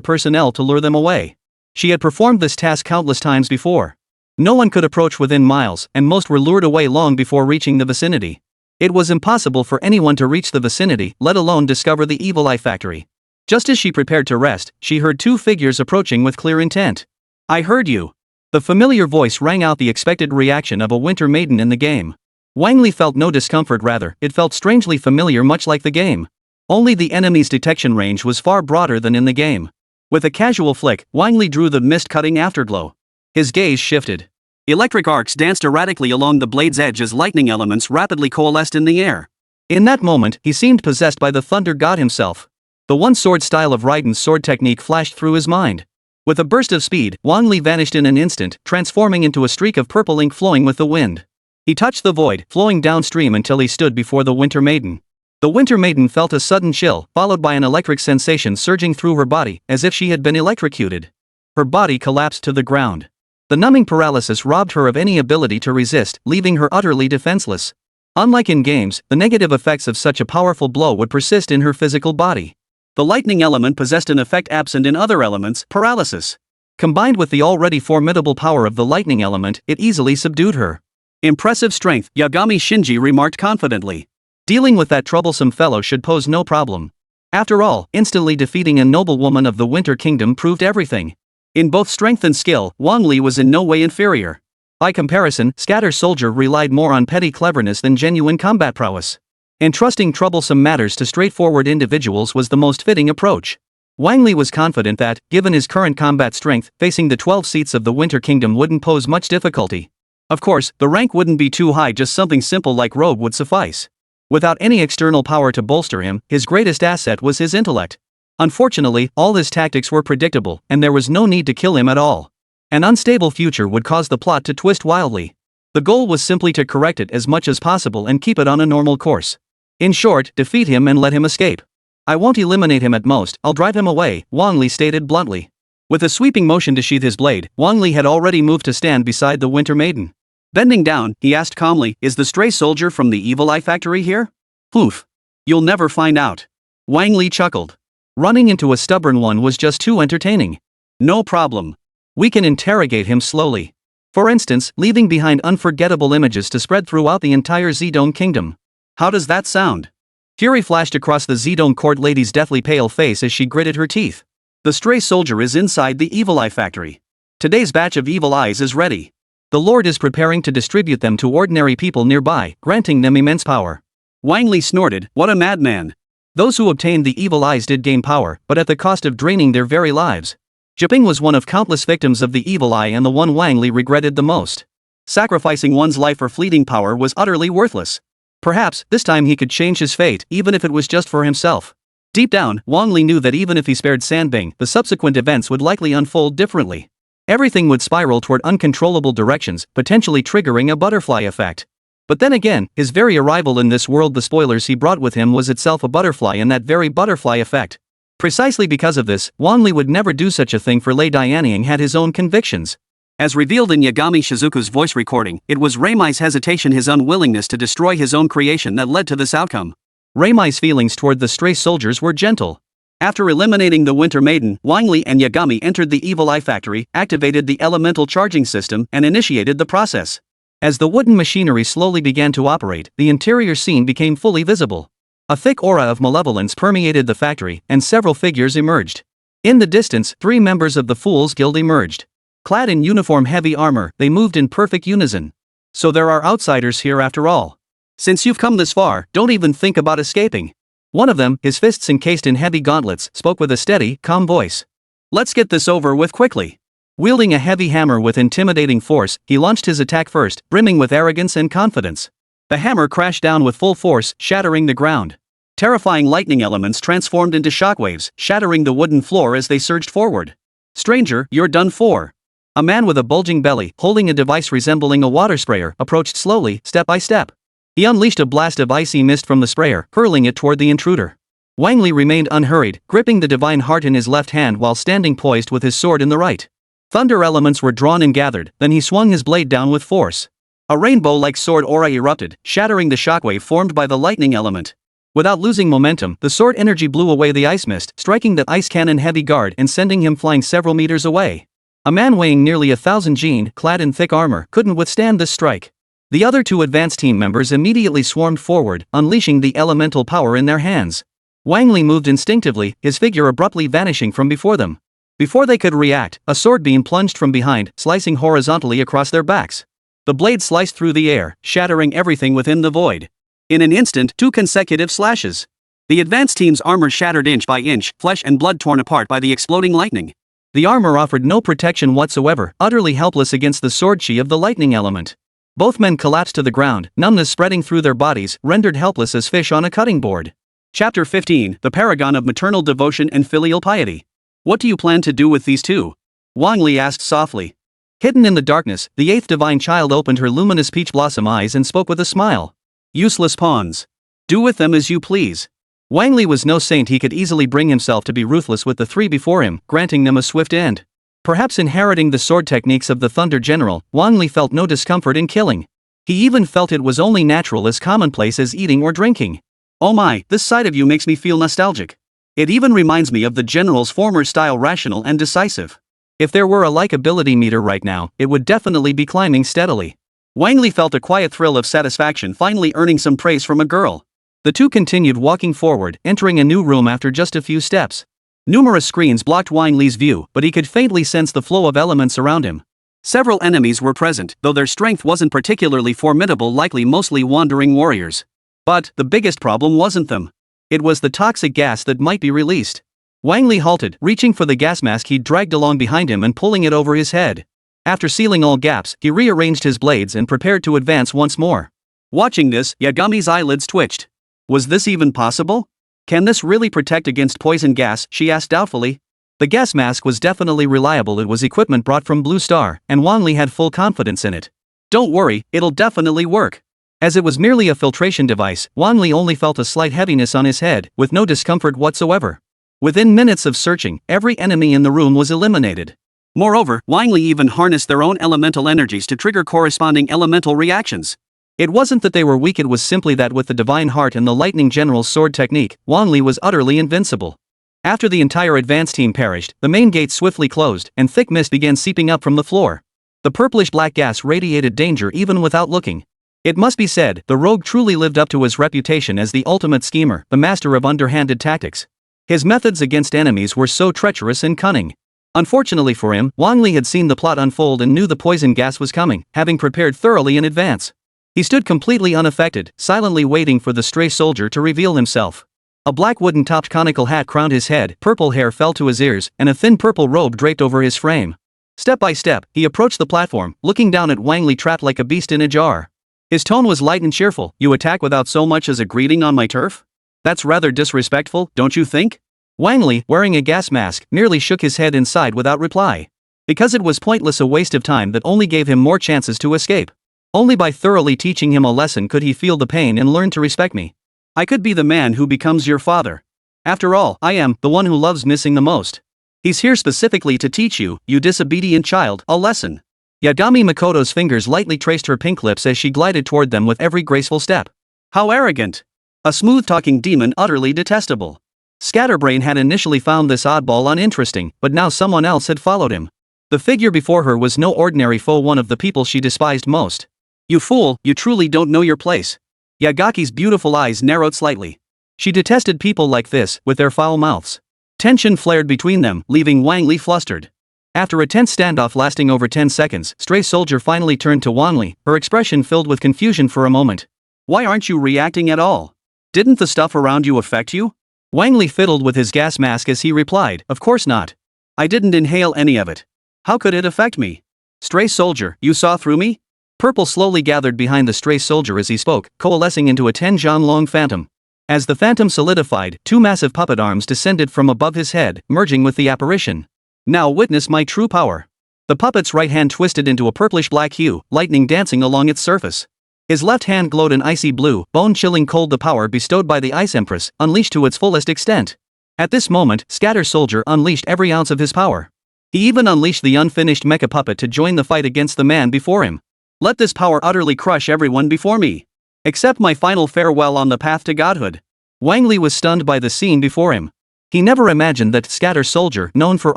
personnel to lure them away. She had performed this task countless times before. No one could approach within miles, and most were lured away long before reaching the vicinity. It was impossible for anyone to reach the vicinity, let alone discover the Evil Eye Factory. Just as she prepared to rest, she heard 2 figures approaching with clear intent. I heard you. The familiar voice rang out the expected reaction of a winter maiden in the game. Wang Li felt no discomfort, rather, it felt strangely familiar, much like the game. Only the enemy's detection range was far broader than in the game. With a casual flick, Wang Li drew the mist-cutting afterglow. His gaze shifted. Electric arcs danced erratically along the blade's edge as lightning elements rapidly coalesced in the air. In that moment, he seemed possessed by the thunder god himself. The one-sword style of Raiden's sword technique flashed through his mind. With a burst of speed, Wang Li vanished in an instant, transforming into a streak of purple ink flowing with the wind. He touched the void, flowing downstream until he stood before the Winter Maiden. The Winter Maiden felt a sudden chill, followed by an electric sensation surging through her body, as if she had been electrocuted. Her body collapsed to the ground. The numbing paralysis robbed her of any ability to resist, leaving her utterly defenseless. Unlike in games, the negative effects of such a powerful blow would persist in her physical body. The lightning element possessed an effect absent in other elements, paralysis. Combined with the already formidable power of the lightning element, it easily subdued her. Impressive strength, Yagami Shinji remarked confidently. Dealing with that troublesome fellow should pose no problem. After all, instantly defeating a noblewoman of the Winter Kingdom proved everything. In both strength and skill, Wang Li was in no way inferior. By comparison, Scatter Soldier relied more on petty cleverness than genuine combat prowess. Entrusting troublesome matters to straightforward individuals was the most fitting approach. Wang Li was confident that, given his current combat strength, facing the 12 seats of the Winter Kingdom wouldn't pose much difficulty. Of course, the rank wouldn't be too high, just something simple like rogue would suffice. Without any external power to bolster him, his greatest asset was his intellect. Unfortunately, all his tactics were predictable, and there was no need to kill him at all. An unstable future would cause the plot to twist wildly. The goal was simply to correct it as much as possible and keep it on a normal course. In short, defeat him and let him escape. I won't eliminate him at most, I'll drive him away, Wang Li stated bluntly. With a sweeping motion to sheath his blade, Wang Li had already moved to stand beside the Winter Maiden. Bending down, he asked calmly, "Is the stray soldier from the Evil Eye Factory here?" "Oof. You'll never find out." Wang Li chuckled. Running into a stubborn one was just too entertaining. "No problem. We can interrogate him slowly. For instance, leaving behind unforgettable images to spread throughout the entire Zidong kingdom. How does that sound?" Fury flashed across the Zidong court lady's deathly pale face as she gritted her teeth. "The stray soldier is inside the Evil Eye Factory. Today's batch of evil eyes is ready. The Lord is preparing to distribute them to ordinary people nearby, granting them immense power." Wang Li snorted, "What a madman. Those who obtained the evil eyes did gain power, but at the cost of draining their very lives. Jiping was one of countless victims of the evil eye and the one Wang Li regretted the most. Sacrificing one's life for fleeting power was utterly worthless. Perhaps, this time he could change his fate, even if it was just for himself. Deep down, Wang Li knew that even if he spared Sanbing, the subsequent events would likely unfold differently. Everything would spiral toward uncontrollable directions, potentially triggering a butterfly effect. But then again, his very arrival in this world, the spoilers he brought with him was itself a butterfly in that very butterfly effect. Precisely because of this, Wang Li would never do such a thing for Lei Dianying had his own convictions. As revealed in Yagami Shizuku's voice recording, it was Reimai's hesitation, his unwillingness to destroy his own creation that led to this outcome. Reimai's feelings toward the stray soldiers were gentle. After eliminating the Winter Maiden, Wang Li and Yagami entered the Evil Eye Factory, activated the elemental charging system, and initiated the process. As the wooden machinery slowly began to operate, the interior scene became fully visible. A thick aura of malevolence permeated the factory, and several figures emerged. In the distance, 3 members of the Fools Guild emerged. Clad in uniform heavy armor, they moved in perfect unison. So there are outsiders here after all. Since you've come this far, don't even think about escaping. One of them, his fists encased in heavy gauntlets, spoke with a steady, calm voice. Let's get this over with quickly. Wielding a heavy hammer with intimidating force, he launched his attack first, brimming with arrogance and confidence. The hammer crashed down with full force, shattering the ground. Terrifying lightning elements transformed into shockwaves, shattering the wooden floor as they surged forward. "Stranger, you're done for." A man with a bulging belly, holding a device resembling a water sprayer, approached slowly, step by step. He unleashed a blast of icy mist from the sprayer, hurling it toward the intruder. Wang Li remained unhurried, gripping the divine heart in his left hand while standing poised with his sword in the right. Thunder elements were drawn and gathered, then he swung his blade down with force. A rainbow-like sword aura erupted, shattering the shockwave formed by the lightning element. Without losing momentum, the sword energy blew away the ice mist, striking the ice cannon heavy guard and sending him flying several meters away. A man weighing nearly 1,000 jin, clad in thick armor, couldn't withstand this strike. The other 2 advanced team members immediately swarmed forward, unleashing the elemental power in their hands. Wang Li moved instinctively, his figure abruptly vanishing from before them. Before they could react, a sword beam plunged from behind, slicing horizontally across their backs. The blade sliced through the air, shattering everything within the void. In an instant, 2 consecutive slashes. The advanced team's armor shattered inch by inch, flesh and blood torn apart by the exploding lightning. The armor offered no protection whatsoever, utterly helpless against the sword chi of the lightning element. Both men collapsed to the ground, numbness spreading through their bodies, rendered helpless as fish on a cutting board. Chapter 15, The Paragon of Maternal Devotion and Filial Piety. What do you plan to do with these two? Wang Li asked softly. Hidden in the darkness, the eighth divine child opened her luminous peach blossom eyes and spoke with a smile. Useless pawns. Do with them as you please. Wang Li was no saint. He could easily bring himself to be ruthless with the three before him, granting them a swift end. Perhaps inheriting the sword techniques of the Thunder General, Wang Li felt no discomfort in killing. He even felt it was only natural, as commonplace as eating or drinking. Oh my, this side of you makes me feel nostalgic. It even reminds me of the General's former style, rational and decisive. If there were a likability meter right now, it would definitely be climbing steadily. Wang Li felt a quiet thrill of satisfaction, finally earning some praise from a girl. The two continued walking forward, entering a new room after just a few steps. Numerous screens blocked Wang Li's view, but he could faintly sense the flow of elements around him. Several enemies were present, though their strength wasn't particularly formidable, likely mostly wandering warriors. But the biggest problem wasn't them. It was the toxic gas that might be released. Wang Li halted, reaching for the gas mask he'd dragged along behind him and pulling it over his head. After sealing all gaps, he rearranged his blades and prepared to advance once more. Watching this, Yagami's eyelids twitched. Was this even possible? Can this really protect against poison gas? She asked doubtfully. The gas mask was definitely reliable. It was equipment brought from Blue Star, and Wang Li had full confidence in it. Don't worry, it'll definitely work. As it was merely a filtration device, Wang Li only felt a slight heaviness on his head, with no discomfort whatsoever. Within minutes of searching, every enemy in the room was eliminated. Moreover, Wang Li even harnessed their own elemental energies to trigger corresponding elemental reactions. It wasn't that they were weak, it was simply that with the Divine Heart and the Lightning General's sword technique, Wang Li was utterly invincible. After the entire advance team perished, the main gate swiftly closed, and thick mist began seeping up from the floor. The purplish-black gas radiated danger even without looking. It must be said, the rogue truly lived up to his reputation as the ultimate schemer, the master of underhanded tactics. His methods against enemies were so treacherous and cunning. Unfortunately for him, Wang Li had seen the plot unfold and knew the poison gas was coming, having prepared thoroughly in advance. He stood completely unaffected, silently waiting for the stray soldier to reveal himself. A black wooden-topped conical hat crowned his head, purple hair fell to his ears, and a thin purple robe draped over his frame. Step by step, he approached the platform, looking down at Wang Li trapped like a beast in a jar. His tone was light and cheerful. You attack without so much as a greeting on my turf? That's rather disrespectful, don't you think? Wang Li, wearing a gas mask, merely shook his head and sighed without reply. Because it was pointless, a waste of time that only gave him more chances to escape. Only by thoroughly teaching him a lesson could he feel the pain and learn to respect me. I could be the man who becomes your father. After all, I am the one who loves missing the most. He's here specifically to teach you, you disobedient child, a lesson. Yagami Mikoto's fingers lightly traced her pink lips as she glided toward them with every graceful step. How arrogant! A smooth-talking demon, utterly detestable. Scatterbrain had initially found this oddball uninteresting, but now someone else had followed him. The figure before her was no ordinary foe, one of the people she despised most. You fool, you truly don't know your place. Yagaki's beautiful eyes narrowed slightly. She detested people like this, with their foul mouths. Tension flared between them, leaving Wang Li flustered. After a tense standoff lasting over 10 seconds, Stray Soldier finally turned to Wang Li, her expression filled with confusion for a moment. Why aren't you reacting at all? Didn't the stuff around you affect you? Wang Li fiddled with his gas mask as he replied, Of course not. I didn't inhale any of it. How could it affect me? Stray Soldier, you saw through me? Purple slowly gathered behind the Stray Soldier as he spoke, coalescing into a 10-jan-long phantom. As the phantom solidified, two massive puppet arms descended from above his head, merging with the apparition. Now witness my true power. The puppet's right hand twisted into a purplish-black hue, lightning dancing along its surface. His left hand glowed an icy blue, bone-chilling cold, the power bestowed by the Ice Empress, unleashed to its fullest extent. At this moment, Scatter Soldier unleashed every ounce of his power. He even unleashed the unfinished mecha puppet to join the fight against the man before him. Let this power utterly crush everyone before me. Accept my final farewell on the path to godhood. Wang Li was stunned by the scene before him. He never imagined that Scatter Soldier, known for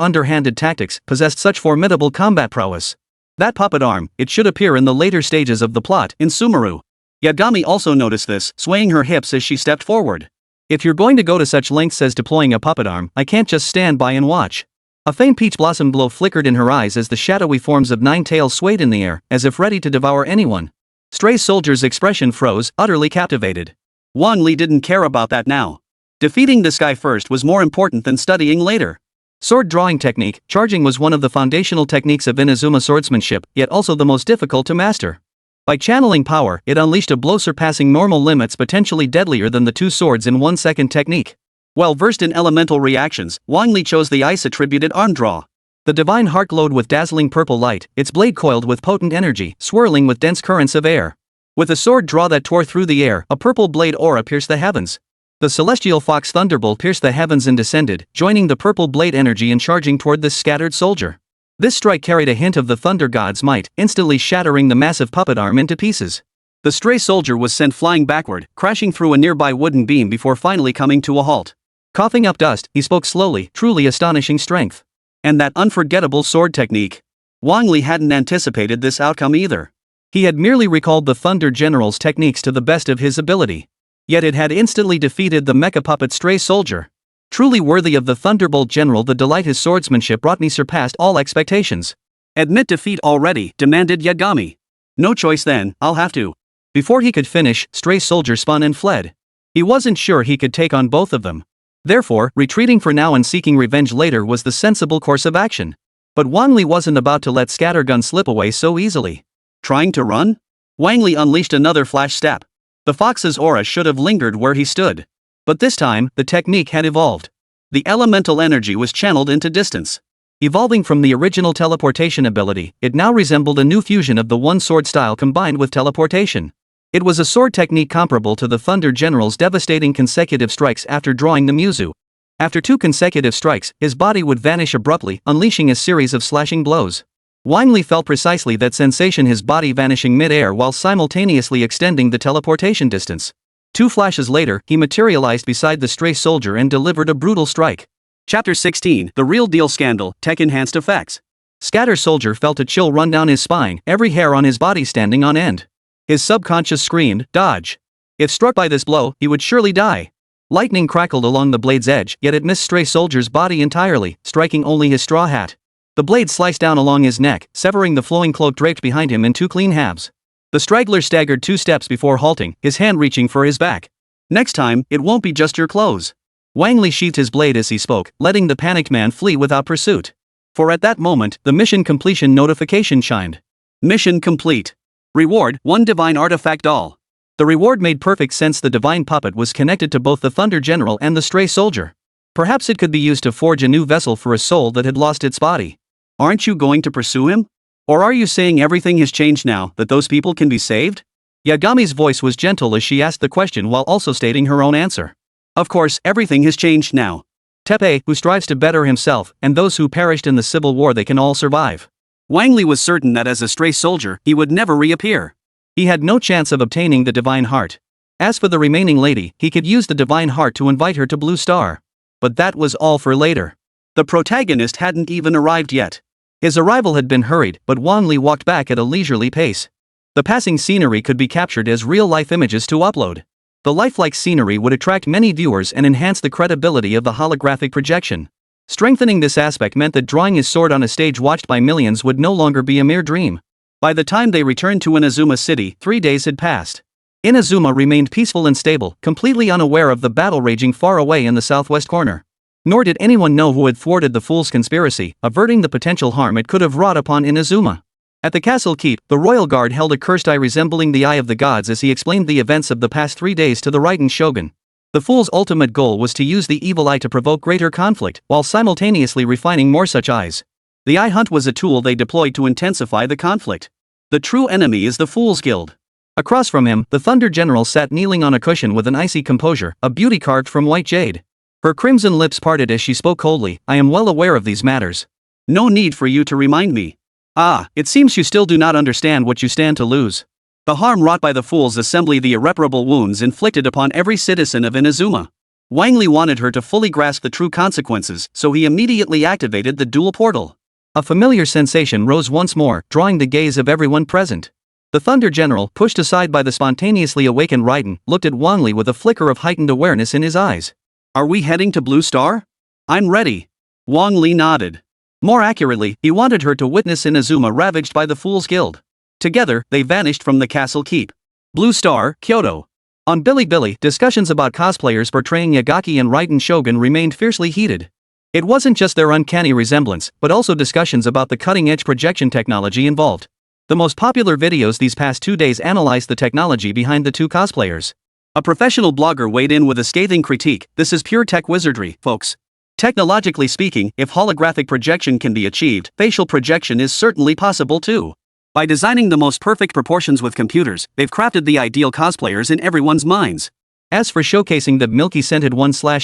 underhanded tactics, possessed such formidable combat prowess. That puppet arm, it should appear in the later stages of the plot in Sumeru. Yagami also noticed this, swaying her hips as she stepped forward. If you're going to go to such lengths as deploying a puppet arm, I can't just stand by and watch. A faint peach blossom glow flickered in her eyes as the shadowy forms of 9 tails swayed in the air, as if ready to devour anyone. Stray Soldier's expression froze, utterly captivated. Wang Li didn't care about that now. Defeating this guy first was more important than studying later. Sword drawing technique, charging was one of the foundational techniques of Inazuma swordsmanship, yet also the most difficult to master. By channeling power, it unleashed a blow surpassing normal limits, potentially deadlier than the two swords in 1 second technique. Well versed in elemental reactions, Wang Li chose the ice-attributed arm draw. The divine heart glowed with dazzling purple light, its blade coiled with potent energy, swirling with dense currents of air. With a sword draw that tore through the air, a purple blade aura pierced the heavens. The celestial fox thunderbolt pierced the heavens and descended, joining the purple blade energy and charging toward this scattered soldier. This strike carried a hint of the thunder god's might, instantly shattering the massive puppet arm into pieces. The stray soldier was sent flying backward, crashing through a nearby wooden beam before finally coming to a halt. Coughing up dust, he spoke slowly, truly astonishing strength. And that unforgettable sword technique. Wang Li hadn't anticipated this outcome either. He had merely recalled the Thunder General's techniques to the best of his ability. Yet it had instantly defeated the mecha puppet stray soldier. Truly worthy of the Thunderbolt General, the delight his swordsmanship brought me surpassed all expectations. Admit defeat already, demanded Yagami. No choice then, I'll have to. Before he could finish, stray soldier spun and fled. He wasn't sure he could take on both of them. Therefore, retreating for now and seeking revenge later was the sensible course of action. But Wang Li wasn't about to let Scattergun slip away so easily. Trying to run? Wang Li unleashed another flash step. The fox's aura should have lingered where he stood. But this time, the technique had evolved. The elemental energy was channeled into distance. Evolving from the original teleportation ability, it now resembled a new fusion of the one-sword style combined with teleportation. It was a sword technique comparable to the Thunder General's devastating consecutive strikes after drawing the Musou. After 2 consecutive strikes, his body would vanish abruptly, unleashing a series of slashing blows. Wang Li felt precisely that sensation, his body vanishing mid-air while simultaneously extending the teleportation distance. 2 flashes later, he materialized beside the stray soldier and delivered a brutal strike. Chapter 16, The Real Deal Scandal, Tech-Enhanced Effects. Scatter Soldier felt a chill run down his spine, every hair on his body standing on end. His subconscious screamed, "Dodge!" If struck by this blow, he would surely die. Lightning crackled along the blade's edge, yet it missed Stray Soldier's body entirely, striking only his straw hat. The blade sliced down along his neck, severing the flowing cloak draped behind him in 2 clean halves. The straggler staggered 2 steps before halting, his hand reaching for his back. "Next time, it won't be just your clothes." Wang Li sheathed his blade as he spoke, letting the panicked man flee without pursuit. For at that moment, the mission completion notification chimed. Mission complete. Reward, 1 divine artifact doll. The reward made perfect sense. The divine puppet was connected to both the Thunder General and the stray soldier. Perhaps it could be used to forge a new vessel for a soul that had lost its body. Aren't you going to pursue him? Or are you saying everything has changed now, that those people can be saved? Yagami's voice was gentle as she asked the question while also stating her own answer. Of course, everything has changed now. Teppei, who strives to better himself, and those who perished in the civil war, they can all survive. Wang Li was certain that as a stray soldier, he would never reappear. He had no chance of obtaining the divine heart. As for the remaining lady, he could use the divine heart to invite her to Blue Star. But that was all for later. The protagonist hadn't even arrived yet. His arrival had been hurried, but Wang Li walked back at a leisurely pace. The passing scenery could be captured as real-life images to upload. The lifelike scenery would attract many viewers and enhance the credibility of the holographic projection. Strengthening this aspect meant that drawing his sword on a stage watched by millions would no longer be a mere dream. By the time they returned to Inazuma City, 3 days had passed. Inazuma remained peaceful and stable, completely unaware of the battle raging far away in the southwest corner. Nor did anyone know who had thwarted the fool's conspiracy, averting the potential harm it could have wrought upon Inazuma. At the castle keep, the royal guard held a cursed eye resembling the eye of the gods as he explained the events of the past 3 days to the Raiden Shogun. The fool's ultimate goal was to use the evil eye to provoke greater conflict, while simultaneously refining more such eyes. The eye hunt was a tool they deployed to intensify the conflict. The true enemy is the Fool's Guild. Across from him, the Thunder General sat kneeling on a cushion with an icy composure, a beauty carved from white jade. Her crimson lips parted as she spoke coldly. "I am well aware of these matters. No need for you to remind me. Ah, it seems you still do not understand what you stand to lose. The harm wrought by the Fool's Assembly, the irreparable wounds inflicted upon every citizen of Inazuma." Wang Li wanted her to fully grasp the true consequences, so he immediately activated the dual portal. A familiar sensation rose once more, drawing the gaze of everyone present. The Thunder General, pushed aside by the spontaneously awakened Raiden, looked at Wang Li with a flicker of heightened awareness in his eyes. "Are we heading to Blue Star?" "I'm ready." Wang Li nodded. More accurately, he wanted her to witness Inazuma ravaged by the Fool's Guild. Together, they vanished from the castle keep. Blue Star, Kyoto. On Bilibili, discussions about cosplayers portraying Yagaki and Raiden Shogun remained fiercely heated. It wasn't just their uncanny resemblance, but also discussions about the cutting-edge projection technology involved. The most popular videos these past 2 days analyzed the technology behind the two cosplayers. A professional blogger weighed in with a scathing critique: "This is pure tech wizardry, folks. Technologically speaking, if holographic projection can be achieved, facial projection is certainly possible too. By designing the most perfect proportions with computers, they've crafted the ideal cosplayers in everyone's minds." As for showcasing the milky-scented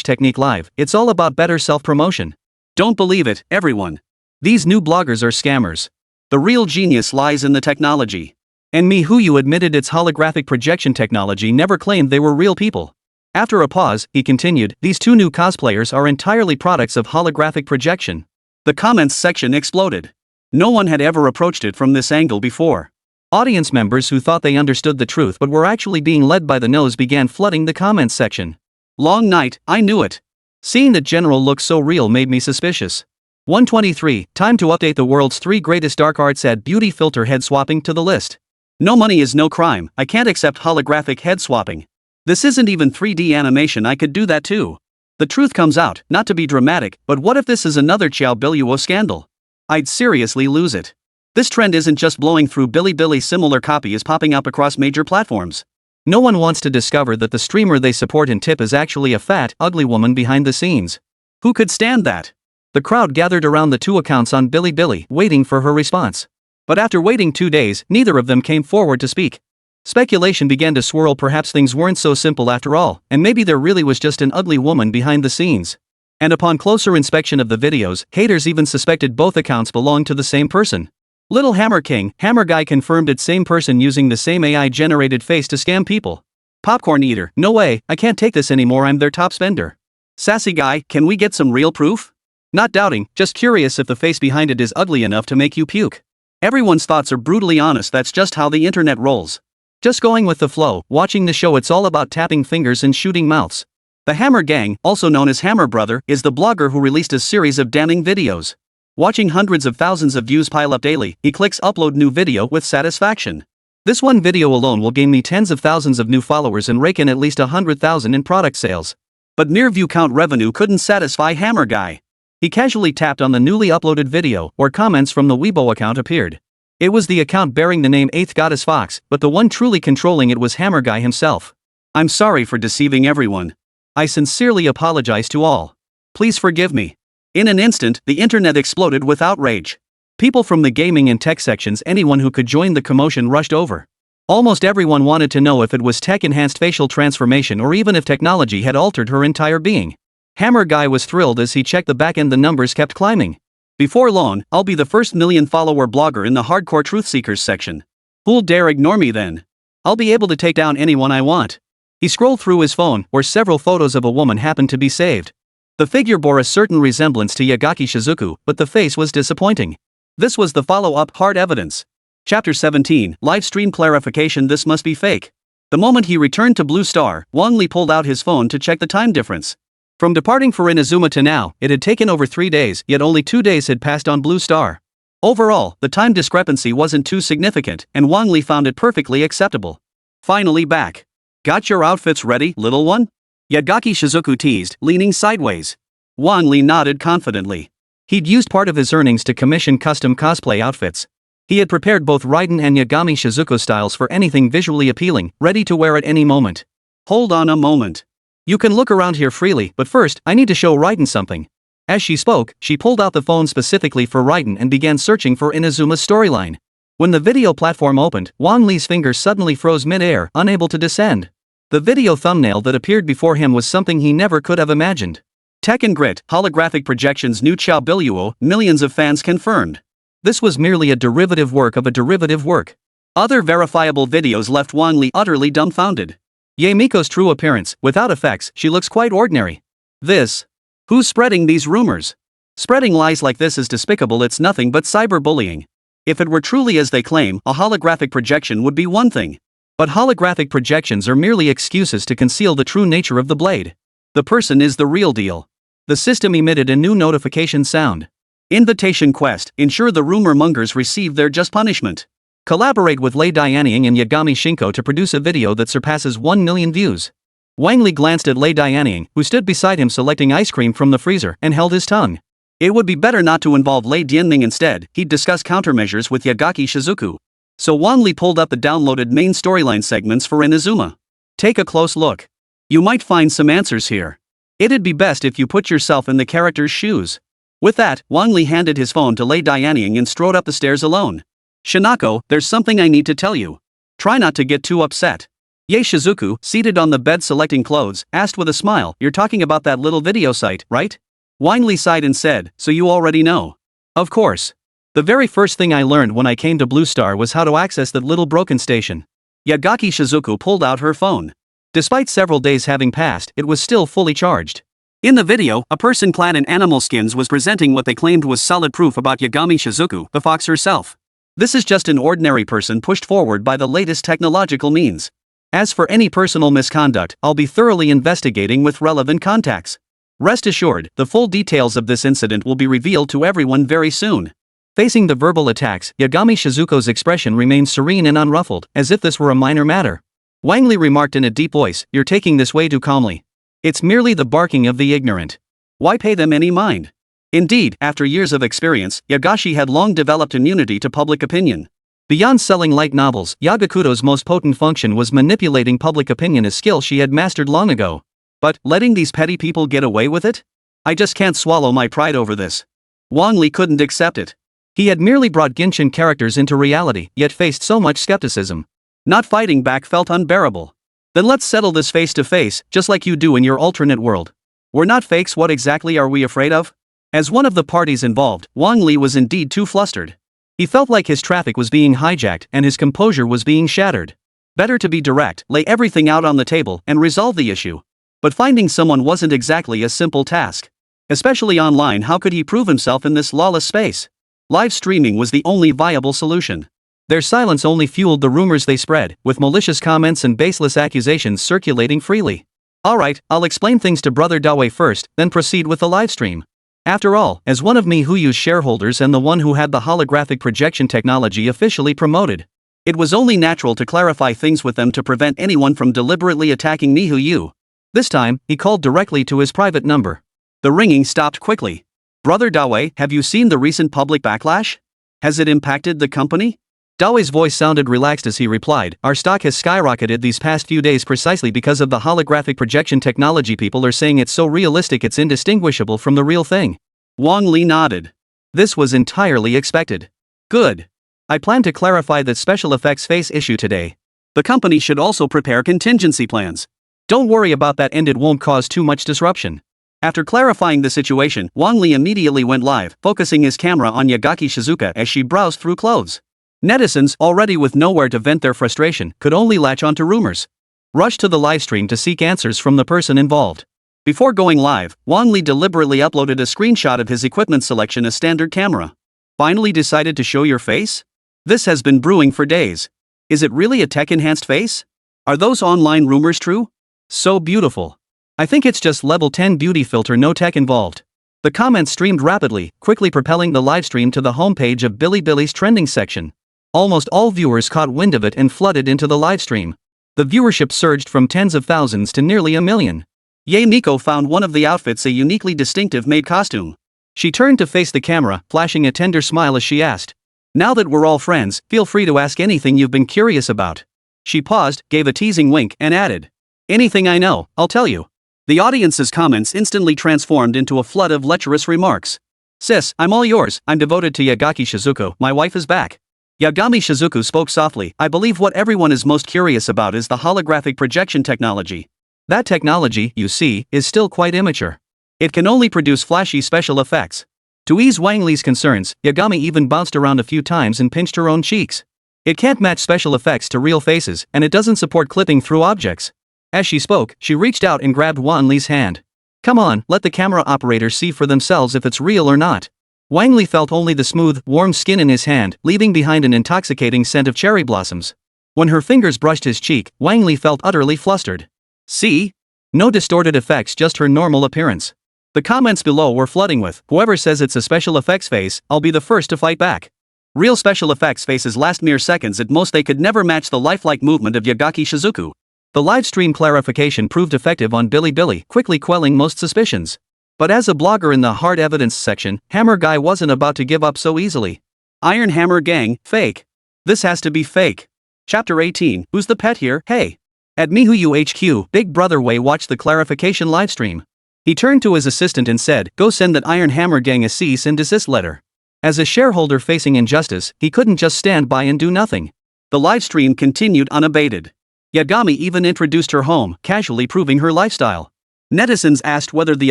technique live, it's all about better self-promotion. Don't believe it, everyone. These new bloggers are scammers. The real genius lies in the technology. And Who admitted its holographic projection technology never claimed they were real people. After a pause, he continued, "These two new cosplayers are entirely products of holographic projection." The comments section exploded. No one had ever approached it from this angle before. Audience members who thought they understood the truth but were actually being led by the nose began flooding the comments section. Long night, I knew it. Seeing that General looked so real made me suspicious. 123, time to update the world's 3 greatest dark arts. Add beauty filter head swapping to the list. No money is no crime. I can't accept holographic head swapping. This isn't even 3D animation, I could do that too. The truth comes out, not to be dramatic, but what if this is another Juhuahua scandal? I'd seriously lose it. This trend isn't just blowing through Bilibili, similar copy is popping up across major platforms. No one wants to discover that the streamer they support in tip is actually a fat, ugly woman behind the scenes. Who could stand that? The crowd gathered around the two accounts on Bilibili, waiting for her response. But after waiting 2 days, neither of them came forward to speak. Speculation began to swirl. Perhaps things weren't so simple after all, and maybe there really was just an ugly woman behind the scenes. And upon closer inspection of the videos, haters even suspected both accounts belonged to the same person. Little Hammer King, Hammer Guy confirmed it's same person using the same AI-generated face to scam people. Popcorn Eater, no way, I can't take this anymore, I'm their top spender. Sassy Guy, can we get some real proof? Not doubting, just curious if the face behind it is ugly enough to make you puke. Everyone's thoughts are brutally honest, that's just how the internet rolls. Just going with the flow, watching the show, it's all about tapping fingers and shooting mouths. The Hammer Gang, also known as Hammer Brother, is the blogger who released a series of damning videos. Watching hundreds of thousands of views pile up daily, he clicks upload new video with satisfaction. This one video alone will gain me tens of thousands of new followers and rake in at least 100,000 in product sales. But mere view count revenue couldn't satisfy Hammer Guy. He casually tapped on the newly uploaded video, where comments from the Weibo account appeared. It was the account bearing the name 8th Goddess Fox, but the one truly controlling it was Hammer Guy himself. "I'm sorry for deceiving everyone. I sincerely apologize to all. Please forgive me." In an instant, the internet exploded with outrage. People from the gaming and tech sections, anyone who could join the commotion, rushed over. Almost everyone wanted to know if it was tech-enhanced facial transformation or even if technology had altered her entire being. Hammer Guy was thrilled as he checked the backend. The numbers kept climbing. "Before long, I'll be the first million-follower blogger in the hardcore truth seekers section. Who'll dare ignore me then? I'll be able to take down anyone I want." He scrolled through his phone, where several photos of a woman happened to be saved. The figure bore a certain resemblance to Yagaki Shizuku, but the face was disappointing. This was the follow-up, hard evidence. Chapter 17, Live Stream Clarification. This must be fake. The moment he returned to Blue Star, Wang Li pulled out his phone to check the time difference. From departing for Inazuma to now, it had taken over 3 days, yet only 2 days had passed on Blue Star. Overall, the time discrepancy wasn't too significant, and Wang Li found it perfectly acceptable. "Finally back. Got your outfits ready, little one?" Yagaki Shizuku teased, leaning sideways. Wang Li nodded confidently. He'd used part of his earnings to commission custom cosplay outfits. He had prepared both Raiden and Yagami Shizuku styles for anything visually appealing, ready to wear at any moment. "Hold on a moment. You can look around here freely, but first, I need to show Raiden something." As she spoke, she pulled out the phone specifically for Raiden and began searching for Inazuma's storyline. When the video platform opened, Wang Li's fingers suddenly froze mid-air, unable to descend. The video thumbnail that appeared before him was something he never could have imagined. Tech and Grit, holographic projections, new Juhuahua, millions of fans confirmed. This was merely a derivative work of a derivative work. Other verifiable videos left Wang Li utterly dumbfounded. Yae Miko's true appearance, without effects, she looks quite ordinary. This. Who's spreading these rumors? Spreading lies like this is despicable, it's nothing but cyberbullying. If it were truly as they claim, a holographic projection would be one thing. But holographic projections are merely excuses to conceal the true nature of the blade. The person is the real deal. The system emitted a new notification sound. Invitation quest, ensure the rumor mongers receive their just punishment. Collaborate with Lei Dianying and Yagami Shinko to produce a video that surpasses 1 million views. Wang Li glanced at Lei Dianying, who stood beside him selecting ice cream from the freezer, and held his tongue. It would be better not to involve Lei Dianying instead. He'd discuss countermeasures with Yagaki Shizuku. So Wang Li pulled up the downloaded main storyline segments for Inazuma. Take a close look. You might find some answers here. It'd be best if you put yourself in the character's shoes. With that, Wang Li handed his phone to Lei Dianying and strode up the stairs alone. Shinako, there's something I need to tell you. Try not to get too upset. Yae Shizuku, seated on the bed selecting clothes, asked with a smile, you're talking about that little video site, right? Wang Li sighed and said, so you already know. Of course. The very first thing I learned when I came to Blue Star was how to access that little broken station. Yagaki Shizuku pulled out her phone. Despite several days having passed, it was still fully charged. In the video, a person clad in animal skins was presenting what they claimed was solid proof about Yagami Shizuku, the fox herself. This is just an ordinary person pushed forward by the latest technological means. As for any personal misconduct, I'll be thoroughly investigating with relevant contacts. Rest assured, the full details of this incident will be revealed to everyone very soon. Facing the verbal attacks, Yagami Shizuko's expression remained serene and unruffled, as if this were a minor matter. Wang Li remarked in a deep voice, you're taking this way too calmly. It's merely the barking of the ignorant. Why pay them any mind? Indeed, after years of experience, Yagashi had long developed immunity to public opinion. Beyond selling light novels, Yagakuto's most potent function was manipulating public opinion, a skill she had mastered long ago. But, letting these petty people get away with it? I just can't swallow my pride over this. Wang Li couldn't accept it. He had merely brought Genshin characters into reality, yet faced so much skepticism. Not fighting back felt unbearable. Then let's settle this face to face, just like you do in your alternate world. We're not fakes, what exactly are we afraid of? As one of the parties involved, Wang Li was indeed too flustered. He felt like his traffic was being hijacked and his composure was being shattered. Better to be direct, lay everything out on the table, and resolve the issue. But finding someone wasn't exactly a simple task. Especially online, how could he prove himself in this lawless space? Live streaming was the only viable solution. Their silence only fueled the rumors they spread, with malicious comments and baseless accusations circulating freely. Alright, I'll explain things to Brother Dawe first, then proceed with the livestream. After all, as one of Mihuyu's shareholders and the one who had the holographic projection technology officially promoted, it was only natural to clarify things with them to prevent anyone from deliberately attacking Mihuyu. This time, he called directly to his private number. The ringing stopped quickly. Brother Dawe, have you seen the recent public backlash? Has it impacted the company? Dawe's voice sounded relaxed as he replied, our stock has skyrocketed these past few days precisely because of the holographic projection technology. People are saying it's so realistic it's indistinguishable from the real thing. Wang Li nodded. This was entirely expected. Good. I plan to clarify the special effects face issue today. The company should also prepare contingency plans. Don't worry about that, and it won't cause too much disruption. After clarifying the situation, Wang Li immediately went live, focusing his camera on Yagaki Shizuka as she browsed through clothes. Netizens, already with nowhere to vent their frustration, could only latch onto rumors. Rushed to the livestream to seek answers from the person involved. Before going live, Wang Li deliberately uploaded a screenshot of his equipment selection, a standard camera. Finally decided to show your face? This has been brewing for days. Is it really a tech-enhanced face? Are those online rumors true? So beautiful. I think it's just level 10 beauty filter, no tech involved. The comments streamed rapidly, quickly propelling the livestream to the homepage of Bilibili's trending section. Almost all viewers caught wind of it and flooded into the livestream. The viewership surged from tens of thousands to nearly 1 million. Yae Miko found one of the outfits a uniquely distinctive maid costume. She turned to face the camera, flashing a tender smile as she asked, now that we're all friends, feel free to ask anything you've been curious about. She paused, gave a teasing wink, and added, anything I know, I'll tell you. The audience's comments instantly transformed into a flood of lecherous remarks. Sis, I'm all yours, I'm devoted to Yagaki Shizuku, my wife is back. Yagami Shizuku spoke softly, I believe what everyone is most curious about is the holographic projection technology. That technology, you see, is still quite immature. It can only produce flashy special effects. To ease Wang Li's concerns, Yagami even bounced around a few times and pinched her own cheeks. It can't match special effects to real faces, and it doesn't support clipping through objects. As she spoke, she reached out and grabbed Wang Li's hand. Come on, let the camera operators see for themselves if it's real or not. Wang Li felt only the smooth, warm skin in his hand, leaving behind an intoxicating scent of cherry blossoms. When her fingers brushed his cheek, Wang Li felt utterly flustered. See? No distorted effects, just her normal appearance. The comments below were flooding with, whoever says it's a special effects face, I'll be the first to fight back. Real special effects faces last mere seconds at most, they could never match the lifelike movement of Yagaki Shizuku. The livestream clarification proved effective on Bilibili, quickly quelling most suspicions. But as a blogger in the hard evidence section, Hammer Guy wasn't about to give up so easily. Iron Hammer Gang, fake. This has to be fake. Chapter 18, Who's the pet here, hey? At Mihuyu HQ, Big Brother Wei watched the clarification livestream. He turned to his assistant and said, "Go send that Iron Hammer gang a cease and desist letter." As a shareholder facing injustice, he couldn't just stand by and do nothing. The livestream continued unabated. Yagami even introduced her home, casually proving her lifestyle. Netizens asked whether the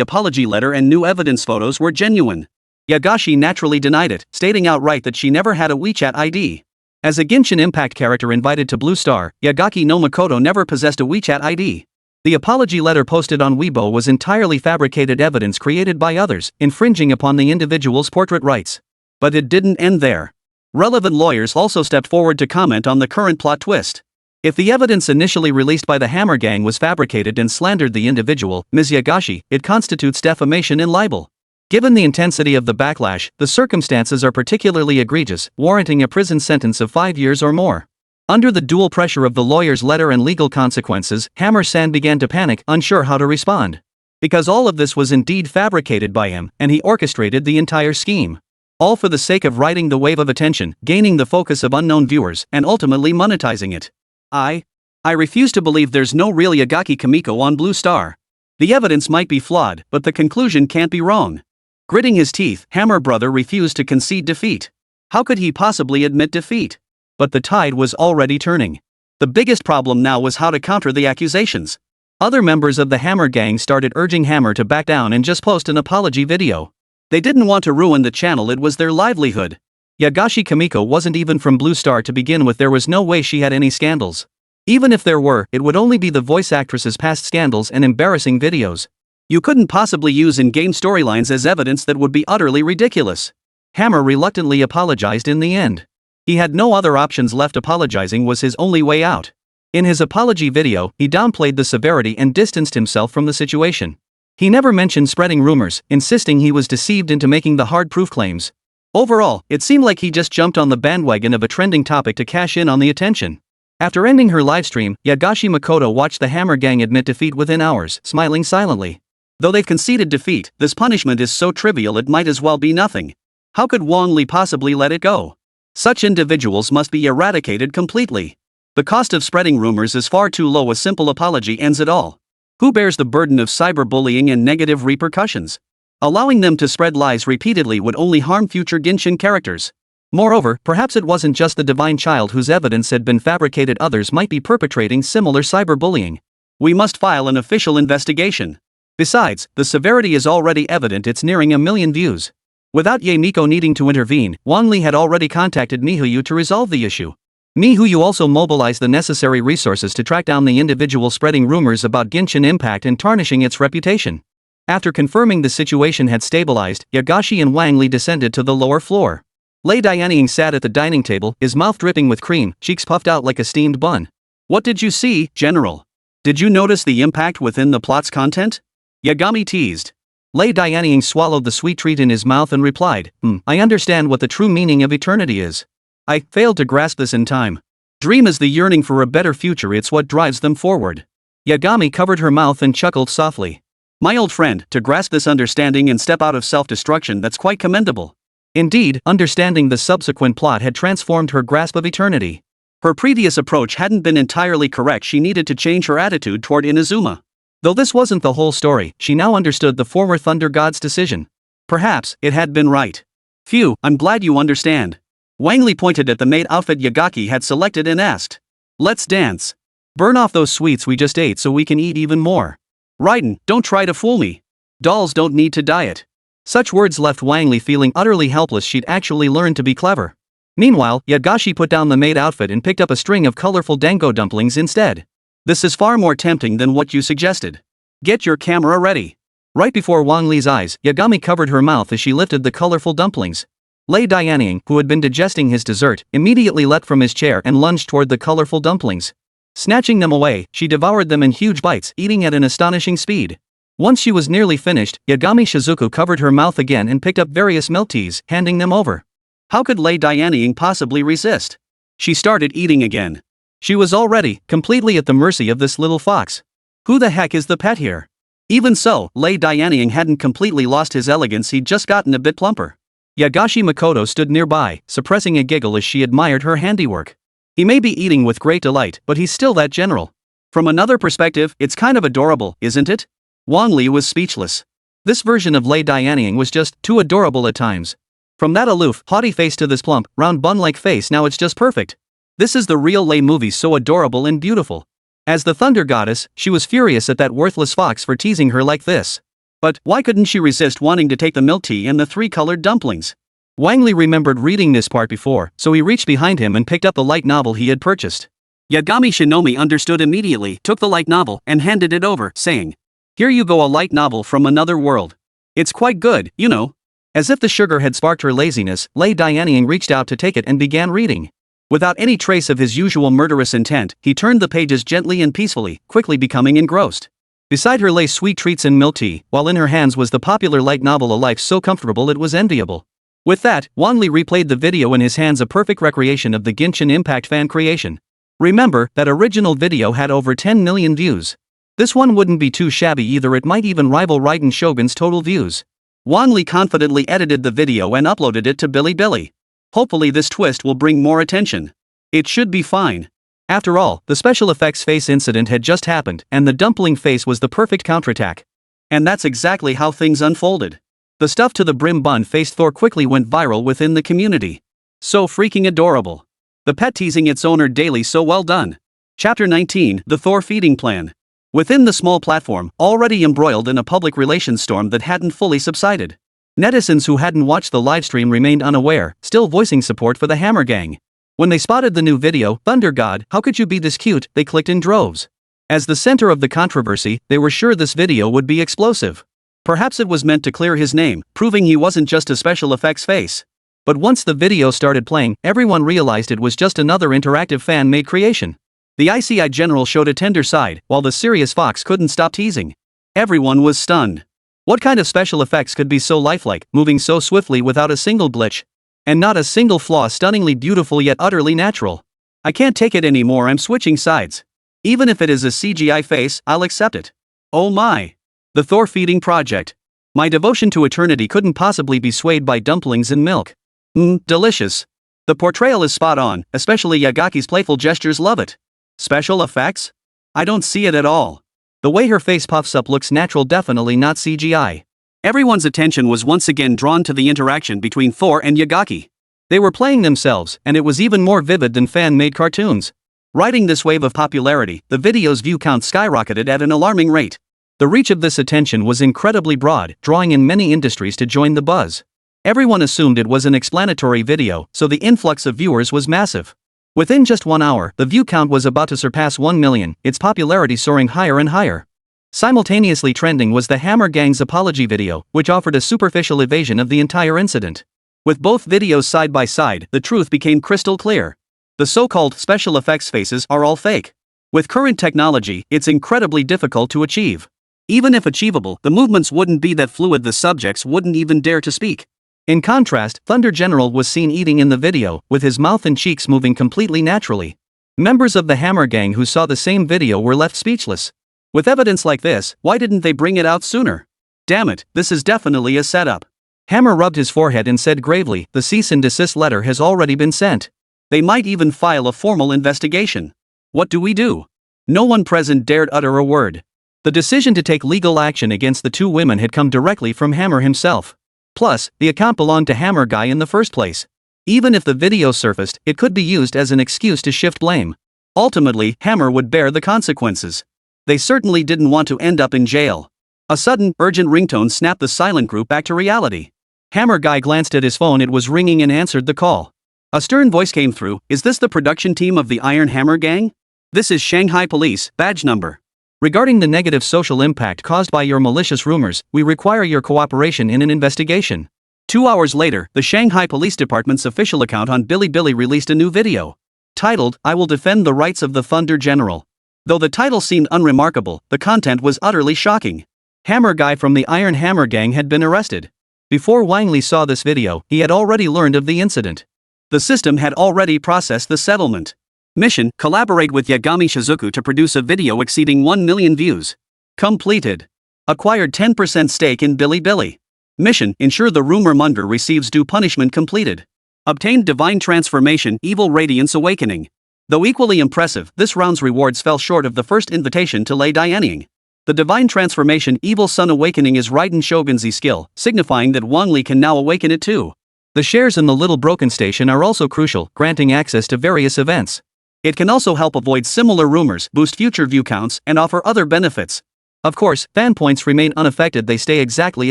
apology letter and new evidence photos were genuine. Yagashi naturally denied it, stating outright that she never had a WeChat ID. As a Genshin Impact character invited to Blue Star, Yagaki no Makoto never possessed a WeChat ID. The apology letter posted on Weibo was entirely fabricated evidence created by others, infringing upon the individual's portrait rights. But it didn't end there. Relevant lawyers also stepped forward to comment on the current plot twist. If the evidence initially released by the Hammer Gang was fabricated and slandered the individual, Ms. Yagashi, it constitutes defamation and libel. Given the intensity of the backlash, the circumstances are particularly egregious, warranting a prison sentence of 5 years or more. Under the dual pressure of the lawyer's letter and legal consequences, Hammer-san began to panic, unsure how to respond. Because all of this was indeed fabricated by him, and he orchestrated the entire scheme. All for the sake of riding the wave of attention, gaining the focus of unknown viewers, and ultimately monetizing it. I refuse to believe there's no real Yagaki Kamiko on Blue Star. The evidence might be flawed, but the conclusion can't be wrong. Gritting his teeth, Hammer Brother refused to concede defeat. How could he possibly admit defeat? But the tide was already turning. The biggest problem now was how to counter the accusations. Other members of the Hammer Gang started urging Hammer to back down and just post an apology video. They didn't want to ruin the channel, it was their livelihood. Yagashi Kamiko wasn't even from Blue Star to begin with, there was no way she had any scandals. Even if there were, it would only be the voice actress's past scandals and embarrassing videos. You couldn't possibly use in-game storylines as evidence, that would be utterly ridiculous. Hammer reluctantly apologized in the end. He had no other options left, apologizing was his only way out. In his apology video, he downplayed the severity and distanced himself from the situation. He never mentioned spreading rumors, insisting he was deceived into making the hard proof claims. Overall, it seemed like he just jumped on the bandwagon of a trending topic to cash in on the attention. After ending her livestream, Yagashi Makoto watched the Hammer Gang admit defeat within hours, smiling silently. Though they've conceded defeat, this punishment is so trivial it might as well be nothing. How could Wang Li possibly let it go? Such individuals must be eradicated completely. The cost of spreading rumors is far too low, a simple apology ends it all. Who bears the burden of cyberbullying and negative repercussions? Allowing them to spread lies repeatedly would only harm future Genshin characters. Moreover, perhaps it wasn't just the divine child whose evidence had been fabricated, others might be perpetrating similar cyberbullying. We must file an official investigation. Besides, the severity is already evident, it's nearing 1 million views. Without Yae Miko needing to intervene, Wang Li had already contacted Mihuyu to resolve the issue. Mihuyu also mobilized the necessary resources to track down the individual spreading rumors about Genshin Impact and tarnishing its reputation. After confirming the situation had stabilized, Yagashi and Wang Li descended to the lower floor. Lei Dianying sat at the dining table, his mouth dripping with cream, cheeks puffed out like a steamed bun. What did you see, General? Did you notice the impact within the plot's content? Yagami teased. Lei Dianying swallowed the sweet treat in his mouth and replied, I understand what the true meaning of eternity is. I failed to grasp this in time. Dream is the yearning for a better future, it's what drives them forward. Yagami covered her mouth and chuckled softly. My old friend, to grasp this understanding and step out of self-destruction, that's quite commendable. Indeed, understanding the subsequent plot had transformed her grasp of eternity. Her previous approach hadn't been entirely correct, she needed to change her attitude toward Inazuma. Though this wasn't the whole story, she now understood the former Thunder God's decision. Perhaps, it had been right. Phew, I'm glad you understand. Wang Li pointed at the maid outfit Yagaki had selected and asked. Let's dance. Burn off those sweets we just ate so we can eat even more. Raiden, don't try to fool me. Dolls don't need to diet. Such words left Wang Li feeling utterly helpless, she'd actually learned to be clever. Meanwhile, Yagashi put down the maid outfit and picked up a string of colorful dango dumplings instead. This is far more tempting than what you suggested. Get your camera ready. Right before Wang Li's eyes, Yagami covered her mouth as she lifted the colorful dumplings. Lei Dianying, who had been digesting his dessert, immediately leapt from his chair and lunged toward the colorful dumplings. Snatching them away, she devoured them in huge bites, eating at an astonishing speed. Once she was nearly finished, Yagami Shizuku covered her mouth again and picked up various milk teas, handing them over. How could Lei Dianying possibly resist? She started eating again. She was already completely at the mercy of this little fox. Who the heck is the pet here? Even so, Lei Dianying hadn't completely lost his elegance, he'd just gotten a bit plumper. Yagashi Makoto stood nearby, suppressing a giggle as she admired her handiwork. He may be eating with great delight, but he's still that general. From another perspective, it's kind of adorable, isn't it? Wang Li was speechless. This version of Lei Dianying was just too adorable at times. From that aloof, haughty face to this plump, round bun-like face, now it's just perfect. This is the real Lei movie, so adorable and beautiful. As the thunder goddess, she was furious at that worthless fox for teasing her like this. But why couldn't she resist wanting to take the milk tea and the 3-colored dumplings? Wang Li remembered reading this part before, so he reached behind him and picked up the light novel he had purchased. Yagami Shinomi understood immediately, took the light novel, and handed it over, saying, "Here you go, a light novel from another world. It's quite good, you know." As if the sugar had sparked her laziness, Lei Dianying reached out to take it and began reading. Without any trace of his usual murderous intent, he turned the pages gently and peacefully, quickly becoming engrossed. Beside her lay sweet treats and milk tea, while in her hands was the popular light novel, a life so comfortable it was enviable. With that, Wang Li replayed the video in his hands, a perfect recreation of the Genshin Impact fan creation. Remember, that original video had over 10 million views. This one wouldn't be too shabby either, it might even rival Raiden Shogun's total views. Wang Li confidently edited the video and uploaded it to Bilibili. Hopefully this twist will bring more attention. It should be fine. After all, the special effects face incident had just happened, and the dumpling face was the perfect counterattack. And that's exactly how things unfolded. The stuff to the brim bun-faced Thor quickly went viral within the community. So freaking adorable. The pet teasing its owner daily, so well done. Chapter 19, The Thor Feeding Plan. Within the small platform, already embroiled in a public relations storm that hadn't fully subsided. Netizens who hadn't watched the livestream remained unaware, still voicing support for the Hammer Gang. When they spotted the new video, "Thunder God, how could you be this cute?" they clicked in droves. As the center of the controversy, they were sure this video would be explosive. Perhaps it was meant to clear his name, proving he wasn't just a special effects face. But once the video started playing, everyone realized it was just another interactive fan-made creation. The ICI general showed a tender side, while the serious fox couldn't stop teasing. Everyone was stunned. What kind of special effects could be so lifelike, moving so swiftly without a single glitch? And not a single flaw, stunningly beautiful yet utterly natural. I can't take it anymore, I'm switching sides. Even if it is a CGI face, I'll accept it. Oh my. The Thor Feeding Project. My devotion to eternity couldn't possibly be swayed by dumplings and milk. Delicious. The portrayal is spot on, especially Yagaki's playful gestures, love it. Special effects? I don't see it at all. The way her face puffs up looks natural, definitely not CGI. Everyone's attention was once again drawn to the interaction between Thor and Yagaki. They were playing themselves, and it was even more vivid than fan-made cartoons. Riding this wave of popularity, the video's view count skyrocketed at an alarming rate. The reach of this attention was incredibly broad, drawing in many industries to join the buzz. Everyone assumed it was an explanatory video, so the influx of viewers was massive. Within just 1 hour, the view count was about to surpass 1 million, its popularity soaring higher and higher. Simultaneously trending was the Hammer Gang's apology video, which offered a superficial evasion of the entire incident. With both videos side by side, the truth became crystal clear. The so-called special effects faces are all fake. With current technology, it's incredibly difficult to achieve. Even if achievable, the movements wouldn't be that fluid, the subjects wouldn't even dare to speak. In contrast, Thunder General was seen eating in the video, with his mouth and cheeks moving completely naturally. Members of the Hammer Gang who saw the same video were left speechless. With evidence like this, why didn't they bring it out sooner? Damn it, this is definitely a setup. Hammer rubbed his forehead and said gravely, the cease and desist letter has already been sent. They might even file a formal investigation. What do we do? No one present dared utter a word. The decision to take legal action against the two women had come directly from Hammer himself. Plus, the account belonged to Hammer Guy in the first place. Even if the video surfaced, it could be used as an excuse to shift blame. Ultimately, Hammer would bear the consequences. They certainly didn't want to end up in jail. A sudden, urgent ringtone snapped the silent group back to reality. Hammer Guy glanced at his phone, it was ringing, and answered the call. A stern voice came through, is this the production team of the Iron Hammer Gang? This is Shanghai Police, badge number. Regarding the negative social impact caused by your malicious rumors, we require your cooperation in an investigation. 2 hours later, the Shanghai Police Department's official account on Bilibili released a new video. Titled, I Will Defend the Rights of the Thunder General. Though the title seemed unremarkable, the content was utterly shocking. Hammer Guy from the Iron Hammer Gang had been arrested. Before Wang Li saw this video, he had already learned of the incident. The system had already processed the settlement. Mission, collaborate with Yagami Shizuku to produce a video exceeding 1 million views. Completed. Acquired 10% stake in Bilibili. Mission: ensure the rumor monger receives due punishment. Completed. Obtained divine transformation, evil radiance awakening. Though equally impressive, this round's rewards fell short of the first invitation to lay Dianing. The divine transformation evil sun awakening is Raiden Shogun's skill, signifying that Wang Li can now awaken it too. The shares in the Little Broken Station are also crucial, granting access to various events. It can also help avoid similar rumors, boost future view counts, and offer other benefits. Of course, fan points remain unaffected, they stay exactly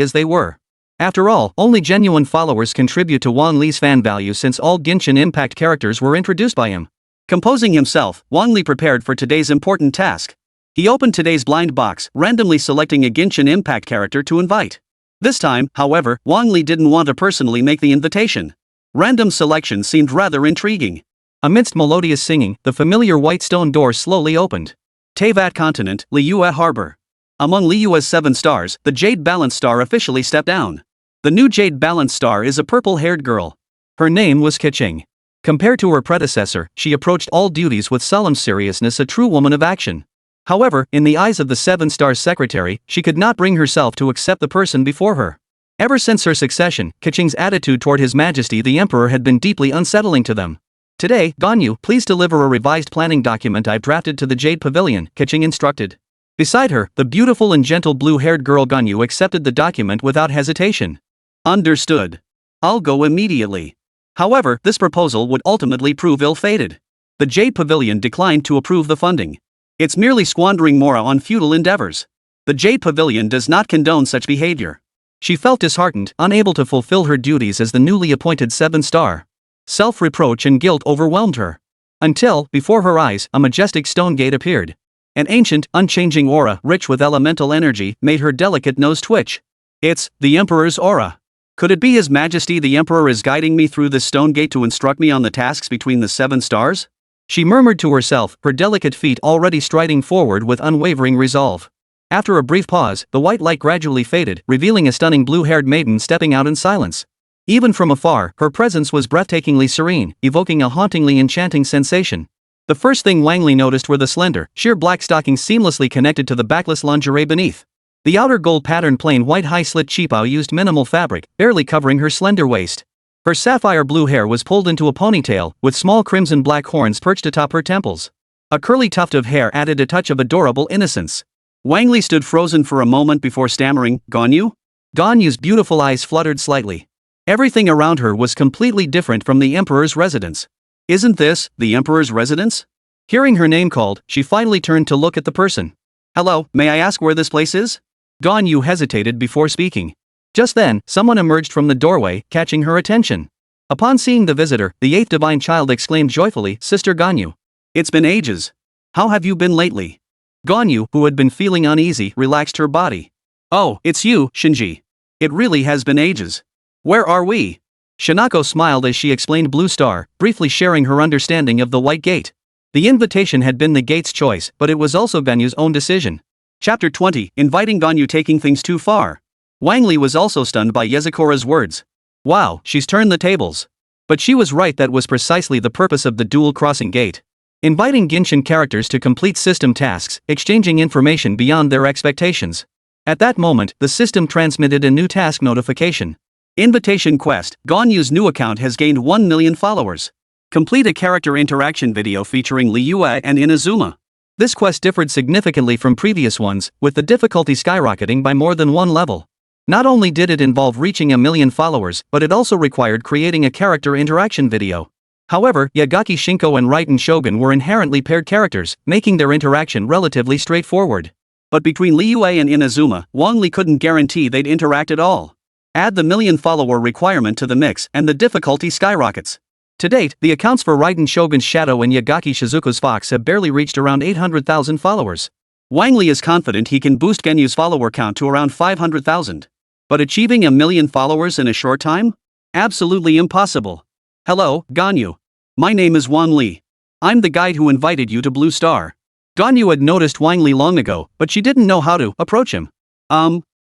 as they were. After all, only genuine followers contribute to Wang Li's fan value since all Genshin Impact characters were introduced by him. Composing himself, Wang Li prepared for today's important task. He opened today's blind box, randomly selecting a Genshin Impact character to invite. This time, however, Wang Li didn't want to personally make the invitation. Random selection seemed rather intriguing. Amidst melodious singing, the familiar white stone door slowly opened. Teyvat continent, Liyue harbor. Among Liyue's 7 stars, the Jade Balance Star officially stepped down. The new Jade Balance Star is a purple-haired girl. Her name was Catchy. Compared to her predecessor, she approached all duties with solemn seriousness, a true woman of action. However, in the eyes of the 7 Stars secretary, she could not bring herself to accept the person before her. Ever since her succession, Catchy's attitude toward His Majesty the Emperor had been deeply unsettling to them. Today, Ganyu, please deliver a revised planning document I've drafted to the Jade Pavilion, Catchy instructed. Beside her, the beautiful and gentle blue-haired girl Ganyu accepted the document without hesitation. Understood. I'll go immediately. However, this proposal would ultimately prove ill-fated. The Jade Pavilion declined to approve the funding. It's merely squandering mora on futile endeavors. The Jade Pavilion does not condone such behavior. She felt disheartened, unable to fulfill her duties as the newly appointed 7 Star. Self-reproach and guilt overwhelmed her. Until, before her eyes, a majestic stone gate appeared. An ancient, unchanging aura, rich with elemental energy, made her delicate nose twitch. It's the Emperor's aura. Could it be His Majesty the Emperor is guiding me through this stone gate to instruct me on the tasks between the 7 stars? She murmured to herself, her delicate feet already striding forward with unwavering resolve. After a brief pause, the white light gradually faded, revealing a stunning blue-haired maiden stepping out in silence. Even from afar, her presence was breathtakingly serene, evoking a hauntingly enchanting sensation. The first thing Wang Li noticed were the slender, sheer black stockings seamlessly connected to the backless lingerie beneath. The outer gold pattern plain white high-slit cheapao used minimal fabric, barely covering her slender waist. Her sapphire blue hair was pulled into a ponytail, with small crimson-black horns perched atop her temples. A curly tuft of hair added a touch of adorable innocence. Wang Li stood frozen for a moment before stammering, "Ganyu?" Ganyu's beautiful eyes fluttered slightly. Everything around her was completely different from the Emperor's residence. Isn't this the Emperor's residence? Hearing her name called, she finally turned to look at the person. "Hello, may I ask where this place is?" Ganyu hesitated before speaking. Just then, someone emerged from the doorway, catching her attention. Upon seeing the visitor, the 8th divine child exclaimed joyfully, "Sister Ganyu. It's been ages. How have you been lately?" Ganyu, who had been feeling uneasy, relaxed her body. "Oh, it's you, Shinji. It really has been ages. Where are we?" Shinako smiled as she explained Blue Star, briefly sharing her understanding of the White Gate. The invitation had been the gate's choice, but it was also Ganyu's own decision. Chapter 20, Inviting Ganyu Taking Things Too Far. Wang Li was also stunned by Yuzakura's words. Wow, she's turned the tables. But she was right, that was precisely the purpose of the dual crossing gate. Inviting Genshin characters to complete system tasks, exchanging information beyond their expectations. At that moment, the system transmitted a new task notification. Invitation quest, Ganyu's new account has gained 1 million followers. Complete a character interaction video featuring Liyue and Inazuma. This quest differed significantly from previous ones, with the difficulty skyrocketing by more than 1 level. Not only did it involve reaching 1 million followers, but it also required creating a character interaction video. However, Yagaki Shinko and Raiden Shogun were inherently paired characters, making their interaction relatively straightforward. But between Liyue and Inazuma, Wang Li couldn't guarantee they'd interact at all. Add the 1 million follower requirement to the mix, and the difficulty skyrockets. To date, the accounts for Raiden Shogun's Shadow and Yagaki Shizuku's Fox have barely reached around 800,000 followers. Wang Li is confident he can boost Ganyu's follower count to around 500,000. But achieving 1 million followers in a short time? Absolutely impossible. Hello, Ganyu. My name is Wang Li. I'm the guide who invited you to Blue Star. Ganyu had noticed Wang Li long ago, but she didn't know how to approach him.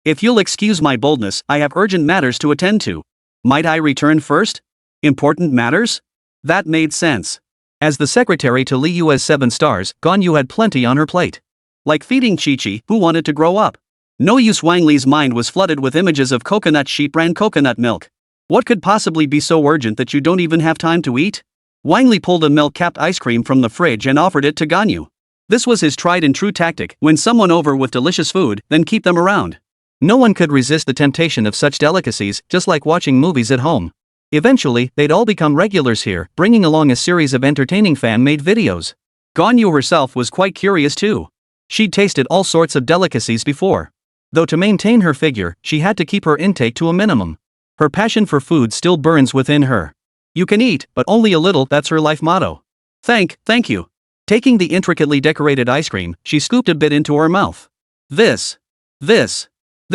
If you'll excuse my boldness, I have urgent matters to attend to. Might I return first? Important matters? That made sense. As the secretary to Liyue's 7 stars, Ganyu had plenty on her plate. Like feeding Chi-Chi, who wanted to grow up. No use. Wang Li's mind was flooded with images of coconut sheep brand coconut milk. What could possibly be so urgent that you don't even have time to eat? Wang Li pulled a milk-capped ice cream from the fridge and offered it to Ganyu. This was his tried and true tactic: win someone over with delicious food, then keep them around. No one could resist the temptation of such delicacies, just like watching movies at home. Eventually, they'd all become regulars here, bringing along a series of entertaining fan-made videos. Ganyu herself was quite curious too. She'd tasted all sorts of delicacies before. Though to maintain her figure, she had to keep her intake to a minimum. Her passion for food still burns within her. You can eat, but only a little, that's her life motto. Thank you. Taking the intricately decorated ice cream, she scooped a bit into her mouth. This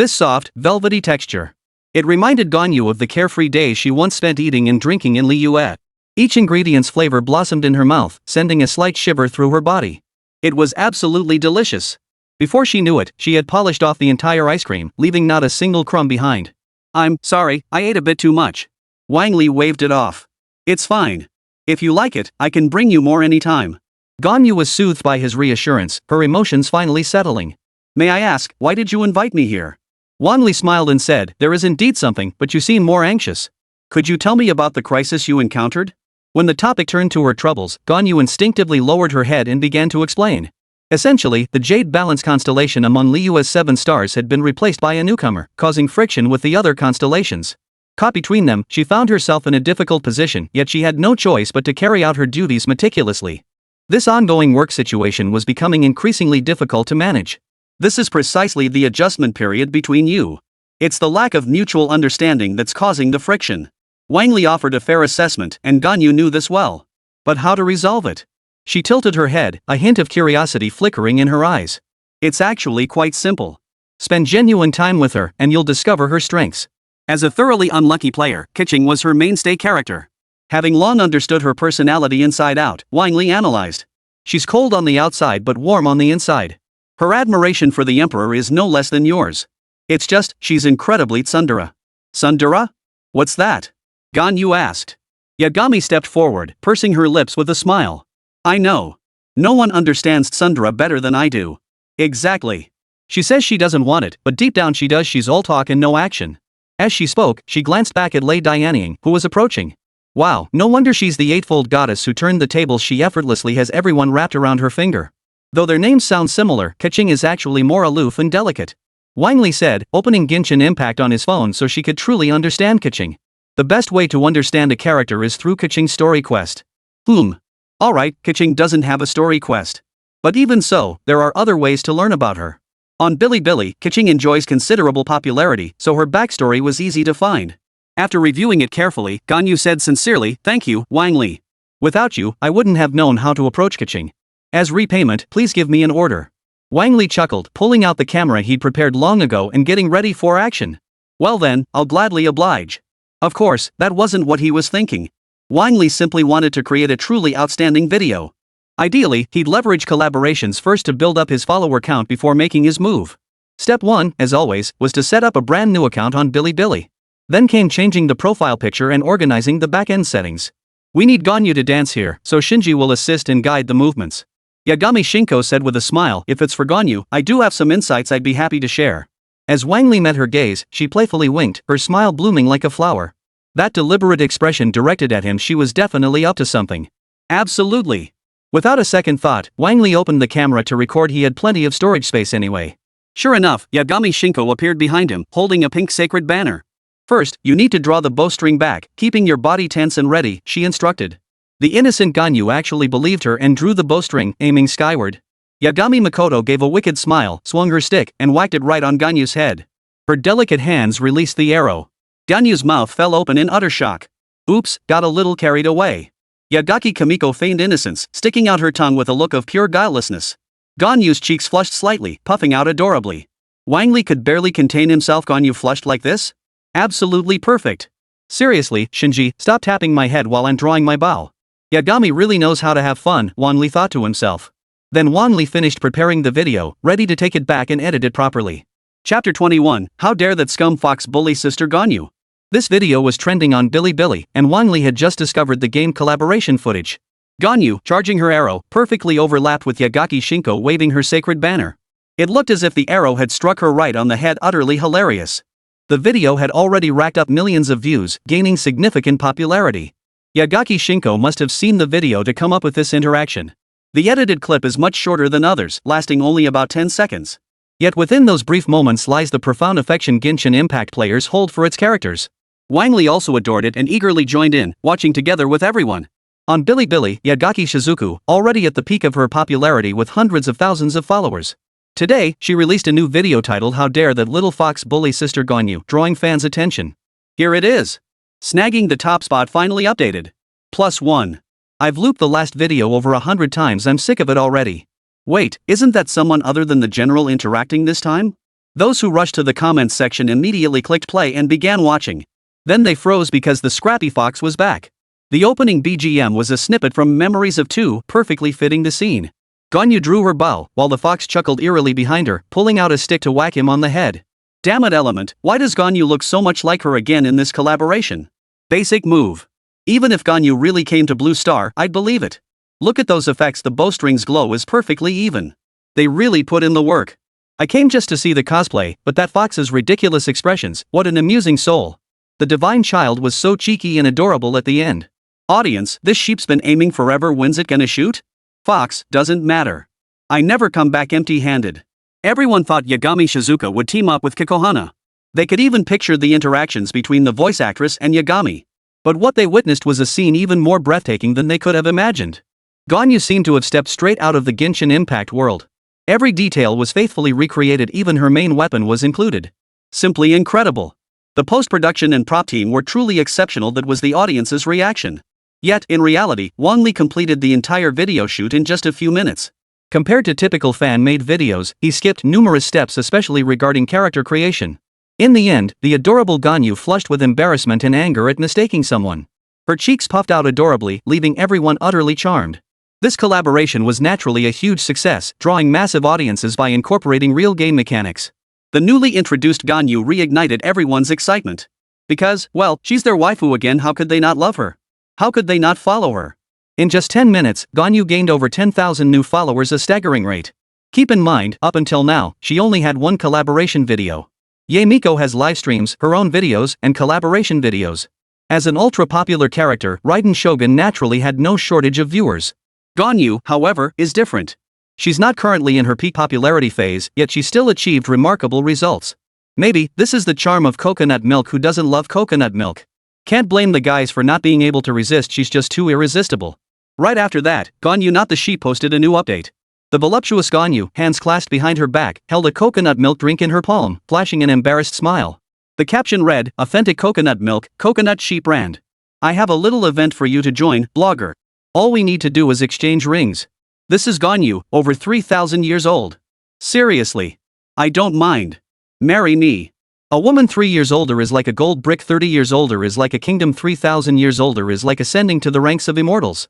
soft, velvety texture. It reminded Ganyu of the carefree days she once spent eating and drinking in Liyue. Each ingredient's flavor blossomed in her mouth, sending a slight shiver through her body. It was absolutely delicious. Before she knew it, she had polished off the entire ice cream, leaving not a single crumb behind. I'm sorry, I ate a bit too much. Wang Li waved it off. It's fine. If you like it, I can bring you more anytime. Ganyu was soothed by his reassurance, her emotions finally settling. May I ask, why did you invite me here? Wang Li smiled and said, there is indeed something, but you seem more anxious. Could you tell me about the crisis you encountered? When the topic turned to her troubles, Ganyu instinctively lowered her head and began to explain. Essentially, the Jade Balance constellation among Liyue's 7 stars had been replaced by a newcomer, causing friction with the other constellations. Caught between them, she found herself in a difficult position, yet she had no choice but to carry out her duties meticulously. This ongoing work situation was becoming increasingly difficult to manage. This is precisely the adjustment period between you. It's the lack of mutual understanding that's causing the friction. Wang Li offered a fair assessment, and Ganyu knew this well. But how to resolve it? She tilted her head, a hint of curiosity flickering in her eyes. It's actually quite simple. Spend genuine time with her, and you'll discover her strengths. As a thoroughly unlucky player, Keqing was her mainstay character. Having long understood her personality inside out, Wang Li analyzed. She's cold on the outside but warm on the inside. Her admiration for the emperor is no less than yours. It's just, she's incredibly tsundere. Tsundere? What's that? Ganyu asked. Yagami stepped forward, pursing her lips with a smile. I know. No one understands tsundere better than I do. Exactly. She says she doesn't want it, but deep down she does. She's all talk and no action. As she spoke, she glanced back at Lei Dianying, who was approaching. Wow, no wonder she's the eightfold goddess who turned the tables. She effortlessly has everyone wrapped around her finger. Though their names sound similar, Keqing is actually more aloof and delicate. Wang Li said, opening Genshin Impact on his phone so she could truly understand Keqing. The best way to understand a character is through Keqing's story quest. Alright, Keqing doesn't have a story quest. But even so, there are other ways to learn about her. On Bilibili, Keqing enjoys considerable popularity, so her backstory was easy to find. After reviewing it carefully, Ganyu said sincerely, thank you, Wang Li. Without you, I wouldn't have known how to approach Keqing. As repayment, please give me an order. Wang Li chuckled, pulling out the camera he'd prepared long ago and getting ready for action. Well then, I'll gladly oblige. Of course, that wasn't what he was thinking. Wang Li simply wanted to create a truly outstanding video. Ideally, he'd leverage collaborations first to build up his follower count before making his move. Step 1, as always, was to set up a brand new account on Bilibili. Then came changing the profile picture and organizing the back-end settings. We need Ganyu to dance here, so Shinji will assist and guide the movements. Yagami Shinko said with a smile, if it's for Ganyu, I do have some insights I'd be happy to share. As Wang Li met her gaze, she playfully winked, her smile blooming like a flower. That deliberate expression directed at him, she was definitely up to something. Absolutely. Without a second thought, Wang Li opened the camera to record. He had plenty of storage space anyway. Sure enough, Yagami Shinko appeared behind him, holding a pink sacred banner. First, you need to draw the bowstring back, keeping your body tense and ready, she instructed. The innocent Ganyu actually believed her and drew the bowstring, aiming skyward. Yagami Mikoto gave a wicked smile, swung her stick, and whacked it right on Ganyu's head. Her delicate hands released the arrow. Ganyu's mouth fell open in utter shock. Oops, got a little carried away. Yagaki Kamiko feigned innocence, sticking out her tongue with a look of pure guilelessness. Ganyu's cheeks flushed slightly, puffing out adorably. Wang Li could barely contain himself. Ganyu flushed like this? Absolutely perfect. Seriously, Shinji, stop tapping my head while I'm drawing my bow. Yagami really knows how to have fun, Wang Li thought to himself. Then Wang Li finished preparing the video, ready to take it back and edit it properly. Chapter 21, How Dare That Scum Fox Bully Sister Ganyu? This video was trending on Bilibili, and Wang Li had just discovered the game collaboration footage. Ganyu, charging her arrow, perfectly overlapped with Yagaki Shinko waving her sacred banner. It looked as if the arrow had struck her right on the head, utterly hilarious. The video had already racked up millions of views, gaining significant popularity. Yagaki Shinko must have seen the video to come up with this interaction. The edited clip is much shorter than others, lasting only about 10 seconds. Yet within those brief moments lies the profound affection Genshin Impact players hold for its characters. Wang Li also adored it and eagerly joined in, watching together with everyone. On Bilibili, Yagaki Shizuku, already at the peak of her popularity with hundreds of thousands of followers. Today, she released a new video titled "How Dare That Little Fox Bully Sister Gonyu," drawing fans' attention. Here it is. Snagging the top spot finally updated. +1. I've looped the last video over 100 times, I'm sick of it already. Wait, isn't that someone other than the general interacting this time? Those who rushed to the comments section immediately clicked play and began watching. Then they froze because the scrappy fox was back. The opening BGM was a snippet from Memories of Two, perfectly fitting the scene. Gonyu drew her bow, while the fox chuckled eerily behind her, pulling out a stick to whack him on the head. Damn it, Element, why does Gonyu look so much like her again in this collaboration? Basic move. Even if Gonyu really came to Blue Star, I'd believe it. Look at those effects, the bowstring's glow is perfectly even. They really put in the work. I came just to see the cosplay, but that fox's ridiculous expressions, what an amusing soul. The divine child was so cheeky and adorable at the end. Audience, this sheep's been aiming forever, when's it gonna shoot? Fox, doesn't matter. I never come back empty-handed. Everyone thought Yagami Shizuka would team up with Kikohana. They could even picture the interactions between the voice actress and Yagami. But what they witnessed was a scene even more breathtaking than they could have imagined. Gonyu seemed to have stepped straight out of the Genshin Impact world. Every detail was faithfully recreated, even her main weapon was included. Simply incredible. The post-production and prop team were truly exceptional, that was the audience's reaction. Yet, in reality, Wang Li completed the entire video shoot in just a few minutes. Compared to typical fan-made videos, he skipped numerous steps, especially regarding character creation. In the end, the adorable Gonyu flushed with embarrassment and anger at mistaking someone. Her cheeks puffed out adorably, leaving everyone utterly charmed. This collaboration was naturally a huge success, drawing massive audiences by incorporating real game mechanics. The newly introduced Gonyu reignited everyone's excitement. Because, well, she's their waifu again, how could they not love her? How could they not follow her? In just 10 minutes, Gonyu gained over 10,000 new followers, a staggering rate. Keep in mind, up until now, she only had one collaboration video. Yae Miko has live streams, her own videos, and collaboration videos. As an ultra-popular character, Raiden Shogun naturally had no shortage of viewers. Gonyu, however, is different. She's not currently in her peak popularity phase, yet she still achieved remarkable results. Maybe, this is the charm of coconut milk. Who doesn't love coconut milk? Can't blame the guys for not being able to resist, she's just too irresistible. Right after that, Gonyu not the sheep posted a new update. The voluptuous Gonyu, hands clasped behind her back, held a coconut milk drink in her palm, flashing an embarrassed smile. The caption read, "Authentic coconut milk, coconut sheep brand. I have a little event for you to join, blogger. All we need to do is exchange rings. This is Gonyu, over 3,000 years old. Seriously. I don't mind. Marry me. A woman 3 years older is like a gold brick, 30 years older is like a kingdom, 3,000 years older is like ascending to the ranks of immortals."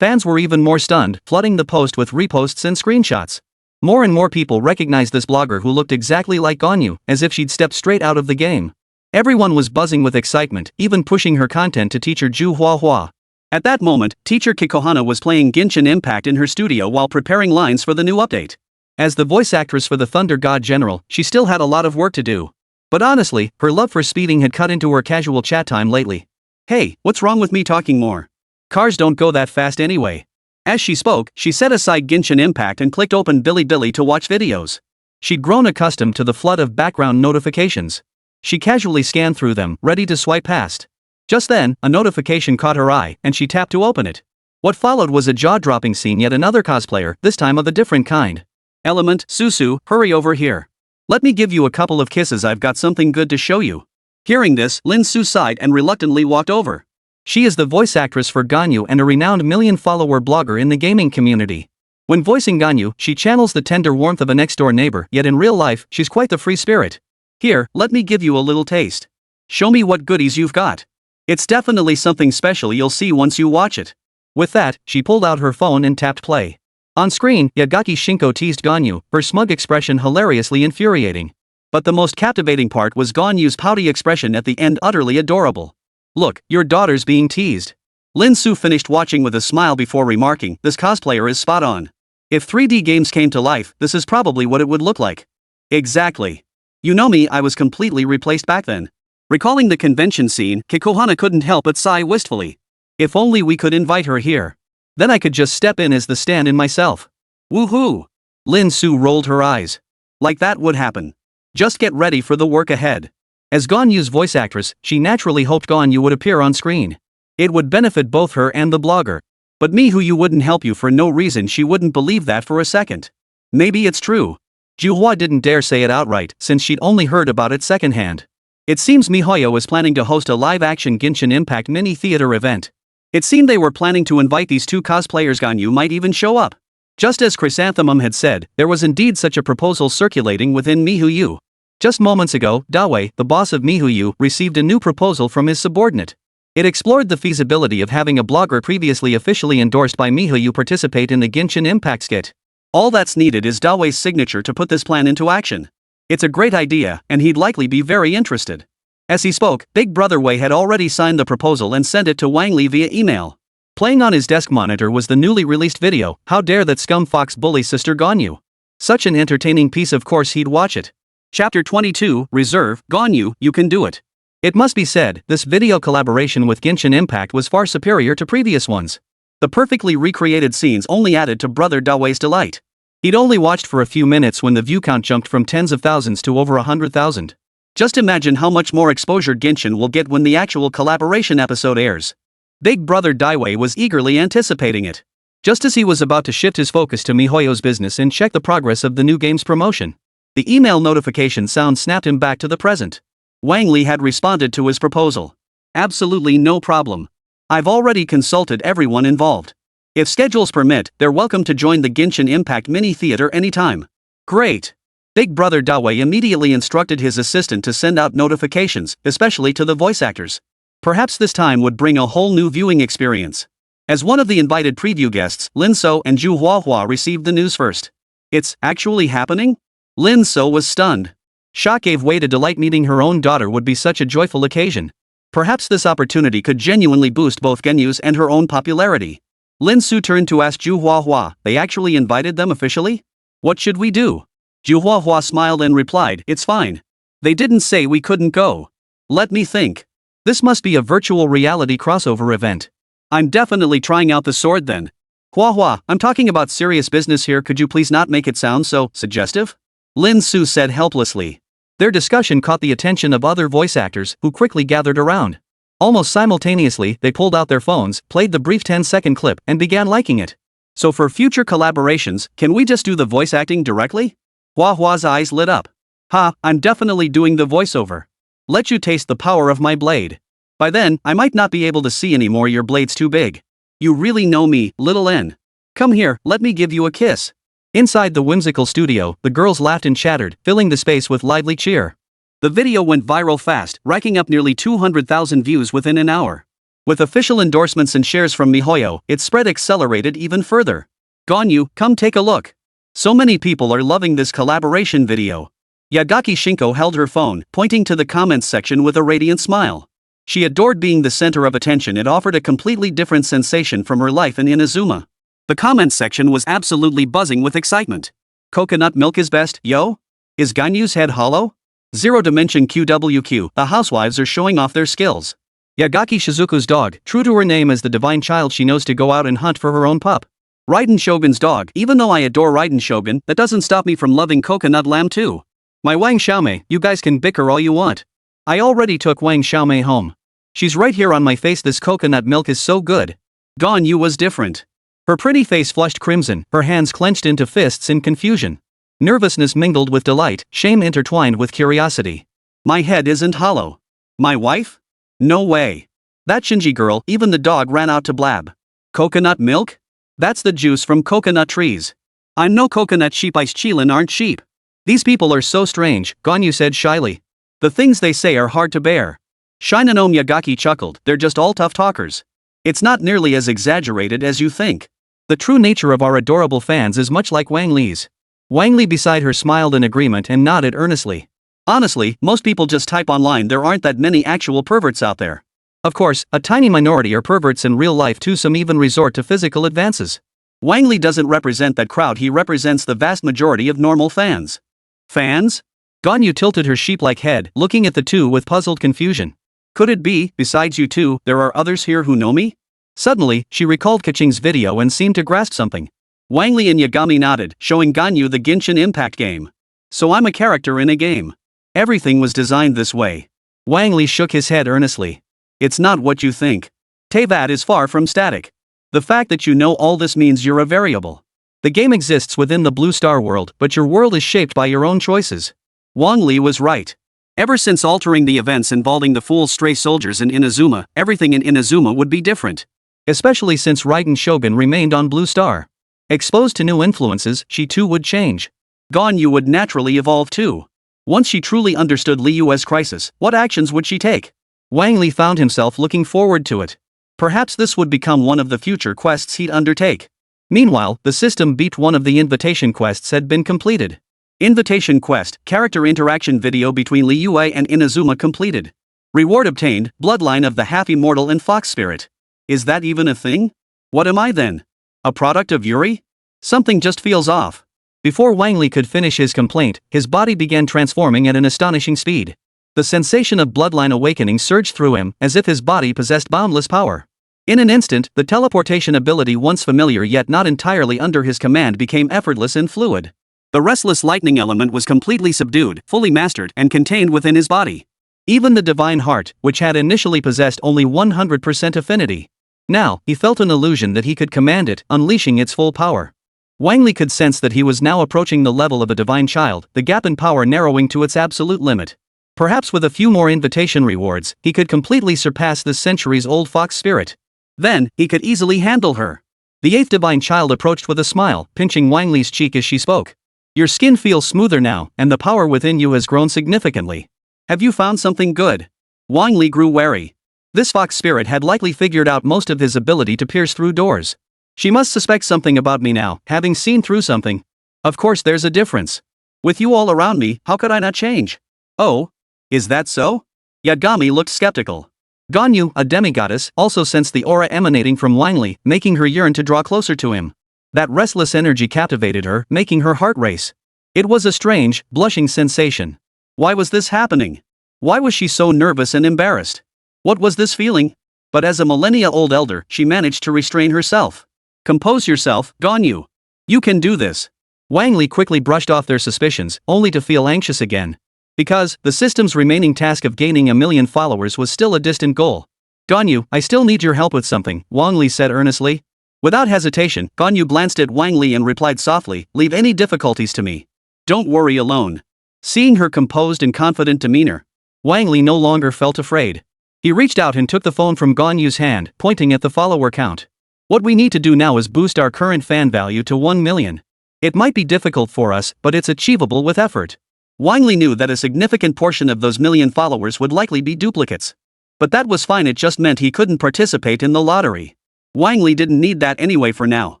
Fans were even more stunned, flooding the post with reposts and screenshots. More and more people recognized this blogger who looked exactly like Gonyu, as if she'd stepped straight out of the game. Everyone was buzzing with excitement, even pushing her content to teacher Juhuahua. At that moment, teacher Kikohana was playing Genshin Impact in her studio while preparing lines for the new update. As the voice actress for the Thunder God General, she still had a lot of work to do. But honestly, her love for speeding had cut into her casual chat time lately. Hey, what's wrong with me talking more? Cars don't go that fast anyway. As she spoke, she set aside Genshin Impact and clicked open Bilibili to watch videos. She'd grown accustomed to the flood of background notifications. She casually scanned through them, ready to swipe past. Just then, a notification caught her eye, and she tapped to open it. What followed was a jaw-dropping scene, yet another cosplayer, this time of a different kind. "Element, Susu, hurry over here. Let me give you a couple of kisses, I've got something good to show you." Hearing this, Lin Su sighed and reluctantly walked over. She is the voice actress for Gonyu and a renowned million-follower blogger in the gaming community. When voicing Gonyu, she channels the tender warmth of a next-door neighbor, yet in real life, she's quite the free spirit. Here, let me give you a little taste. Show me what goodies you've got. It's definitely something special, you'll see once you watch it. With that, she pulled out her phone and tapped play. On screen, Yagaki Shinko teased Gonyu, her smug expression hilariously infuriating. But the most captivating part was Gonyu's pouty expression at the end, utterly adorable. "Look, your daughter's being teased." Lin Su finished watching with a smile before remarking, "This cosplayer is spot on. If 3D games came to life, this is probably what it would look like. Exactly. You know me, I was completely replaced back then. Recalling the convention scene, Kikohana couldn't help but sigh wistfully. If only we could invite her here. Then I could just step in as the stand-in myself. Woohoo! Lin Su rolled her eyes. Like that would happen. Just get ready for the work ahead. As Gonyu's voice actress, she naturally hoped Gonyu would appear on screen. It would benefit both her and the blogger. But me, who you wouldn't help you for no reason, she wouldn't believe that for a second. Maybe it's true. Juhuahua didn't dare say it outright, since she'd only heard about it secondhand. It seems MiHoYo was planning to host a live-action Genshin Impact mini-theater event. It seemed they were planning to invite these two cosplayers. Gonyu might even show up. Just as Chrysanthemum had said, there was indeed such a proposal circulating within MiHoYo. Just moments ago, Dawe, the boss of MiHoYo, received a new proposal from his subordinate. It explored the feasibility of having a blogger previously officially endorsed by MiHoYo participate in the Genshin Impact skit. All that's needed is Dawe's signature to put this plan into action. It's a great idea, and he'd likely be very interested. As he spoke, Big Brother Wei had already signed the proposal and sent it to Wang Li via email. Playing on his desk monitor was the newly released video, How Dare That Scum Fox Bully Sister Gonyu. Such an entertaining piece, of course he'd watch it. Chapter 22, Reserve, Gonyu, you can do it. It must be said, this video collaboration with Genshin Impact was far superior to previous ones. The perfectly recreated scenes only added to Brother Dawe's delight. He'd only watched for a few minutes when the view count jumped from tens of thousands to over 100,000. Just imagine how much more exposure Genshin will get when the actual collaboration episode airs. Big Brother Dawe was eagerly anticipating it. Just as he was about to shift his focus to MiHoYo's business and check the progress of the new game's promotion, the email notification sound snapped him back to the present. Wang Li had responded to his proposal. Absolutely no problem. I've already consulted everyone involved. If schedules permit, they're welcome to join the Genshin Impact mini-theater anytime. Great. Big Brother Dawe immediately instructed his assistant to send out notifications, especially to the voice actors. Perhaps this time would bring a whole new viewing experience. As one of the invited preview guests, Lin So and Juhuahua received the news first. It's actually happening? Lin So was stunned. Shock gave way to delight. Meeting her own daughter would be such a joyful occasion. Perhaps this opportunity could genuinely boost both Genyu's and her own popularity. Lin Su turned to ask Juhuahua, they actually invited them officially? What should we do? Juhuahua smiled and replied, it's fine. They didn't say we couldn't go. Let me think. This must be a virtual reality crossover event. I'm definitely trying out the sword then. Huahua, I'm talking about serious business here, could you please not make it sound so suggestive? Lin Su said helplessly. Their discussion caught the attention of other voice actors, who quickly gathered around. Almost simultaneously, they pulled out their phones, played the brief 10-second clip, and began liking it. So for future collaborations, can we just do the voice acting directly? Huahua's eyes lit up. Ha, I'm definitely doing the voiceover. Let you taste the power of my blade. By then, I might not be able to see anymore, your blade's too big. You really know me, little N. Come here, let me give you a kiss. Inside the whimsical studio, the girls laughed and chattered, filling the space with lively cheer. The video went viral fast, racking up nearly 200,000 views within an hour. With official endorsements and shares from MiHoYo, its spread accelerated even further. Gonyu, come take a look. So many people are loving this collaboration video. Yagaki Shinko held her phone, pointing to the comments section with a radiant smile. She adored being the center of attention. It offered a completely different sensation from her life in Inazuma. The comments section was absolutely buzzing with excitement. Coconut milk is best, yo? Is Ganyu's head hollow? Zero Dimension QWQ, the housewives are showing off their skills. Yagaki Shizuku's dog, true to her name as the divine child, she knows to go out and hunt for her own pup. Raiden Shogun's dog, even though I adore Raiden Shogun, that doesn't stop me from loving Coconut Lamb too. My Wang Xiaomei, you guys can bicker all you want. I already took Wang Xiaomei home. She's right here on my face. This coconut milk is so good. Gonyu was different. Her pretty face flushed crimson, her hands clenched into fists in confusion. Nervousness mingled with delight, shame intertwined with curiosity. My head isn't hollow. My wife? No way. That Shinji girl, even the dog ran out to blab. Coconut milk? That's the juice from coconut trees. I'm no coconut sheep. Ice chillin aren't sheep. These people are so strange, Gonyu said shyly. The things they say are hard to bear. Shinonome Yagaki chuckled, they're just all tough talkers. It's not nearly as exaggerated as you think. The true nature of our adorable fans is much like Wang Li's. Wang Li beside her smiled in agreement and nodded earnestly. Honestly, most people just type online. There aren't that many actual perverts out there. Of course, a tiny minority are perverts in real life too. Some even resort to physical advances. Wang Li doesn't represent that crowd, he represents the vast majority of normal fans. Fans? Ganyu tilted her sheep-like head, looking at the two with puzzled confusion. Could it be, besides you two, there are others here who know me? Suddenly, she recalled Kaching's video and seemed to grasp something. Wang Li and Yagami nodded, showing Ganyu the Genshin Impact game. So I'm a character in a game. Everything was designed this way. Wang Li shook his head earnestly. It's not what you think. Teyvat is far from static. The fact that you know all this means you're a variable. The game exists within the Blue Star world, but your world is shaped by your own choices. Wang Li was right. Ever since altering the events involving the fool's stray soldiers in Inazuma, everything in Inazuma would be different. Especially since Raiden Shogun remained on Blue Star. Exposed to new influences, she too would change. Ganyu would naturally evolve too. Once she truly understood Liyue's crisis, what actions would she take? Wang Li found himself looking forward to it. Perhaps this would become one of the future quests he'd undertake. Meanwhile, the system beat one of the invitation quests had been completed. Invitation quest, character interaction video between Liyue and Inazuma completed. Reward obtained, bloodline of the half-immortal and fox spirit. Is that even a thing? What am I then? A product of Yuri? Something just feels off. Before Wang Li could finish his complaint, his body began transforming at an astonishing speed. The sensation of bloodline awakening surged through him, as if his body possessed boundless power. In an instant, the teleportation ability once familiar yet not entirely under his command became effortless and fluid. The restless lightning element was completely subdued, fully mastered, and contained within his body. Even the divine heart, which had initially possessed only 100% affinity. Now, he felt an illusion that he could command it, unleashing its full power. Wang Li could sense that he was now approaching the level of a divine child, the gap in power narrowing to its absolute limit. Perhaps with a few more invitation rewards, he could completely surpass this centuries-old fox spirit. Then, he could easily handle her. The eighth divine child approached with a smile, pinching Wang Li's cheek as she spoke. Your skin feels smoother now, and the power within you has grown significantly. Have you found something good? Wang Li grew wary. This fox spirit had likely figured out most of his ability to pierce through doors. She must suspect something about me now, having seen through something. Of course there's a difference. With you all around me, how could I not change? Oh? Is that so? Yagami looked skeptical. Ganyu, a demigoddess, also sensed the aura emanating from Wang Li, making her yearn to draw closer to him. That restless energy captivated her, making her heart race. It was a strange, blushing sensation. Why was this happening? Why was she so nervous and embarrassed? What was this feeling? But as a millennia-old elder, she managed to restrain herself. Compose yourself, Ganyu. You can do this. Wang Li quickly brushed off their suspicions, only to feel anxious again. Because, the system's remaining task of gaining 1 million followers was still a distant goal. Ganyu, I still need your help with something, Wang Li said earnestly. Without hesitation, Ganyu glanced at Wang Li and replied softly, leave any difficulties to me. Don't worry alone. Seeing her composed and confident demeanor, Wang Li no longer felt afraid. He reached out and took the phone from Ganyu's hand, pointing at the follower count. What we need to do now is boost our current fan value to 1 million. It might be difficult for us, but it's achievable with effort. Wang Li knew that a significant portion of those million followers would likely be duplicates. But that was fine, it just meant he couldn't participate in the lottery. Wang Li didn't need that anyway for now.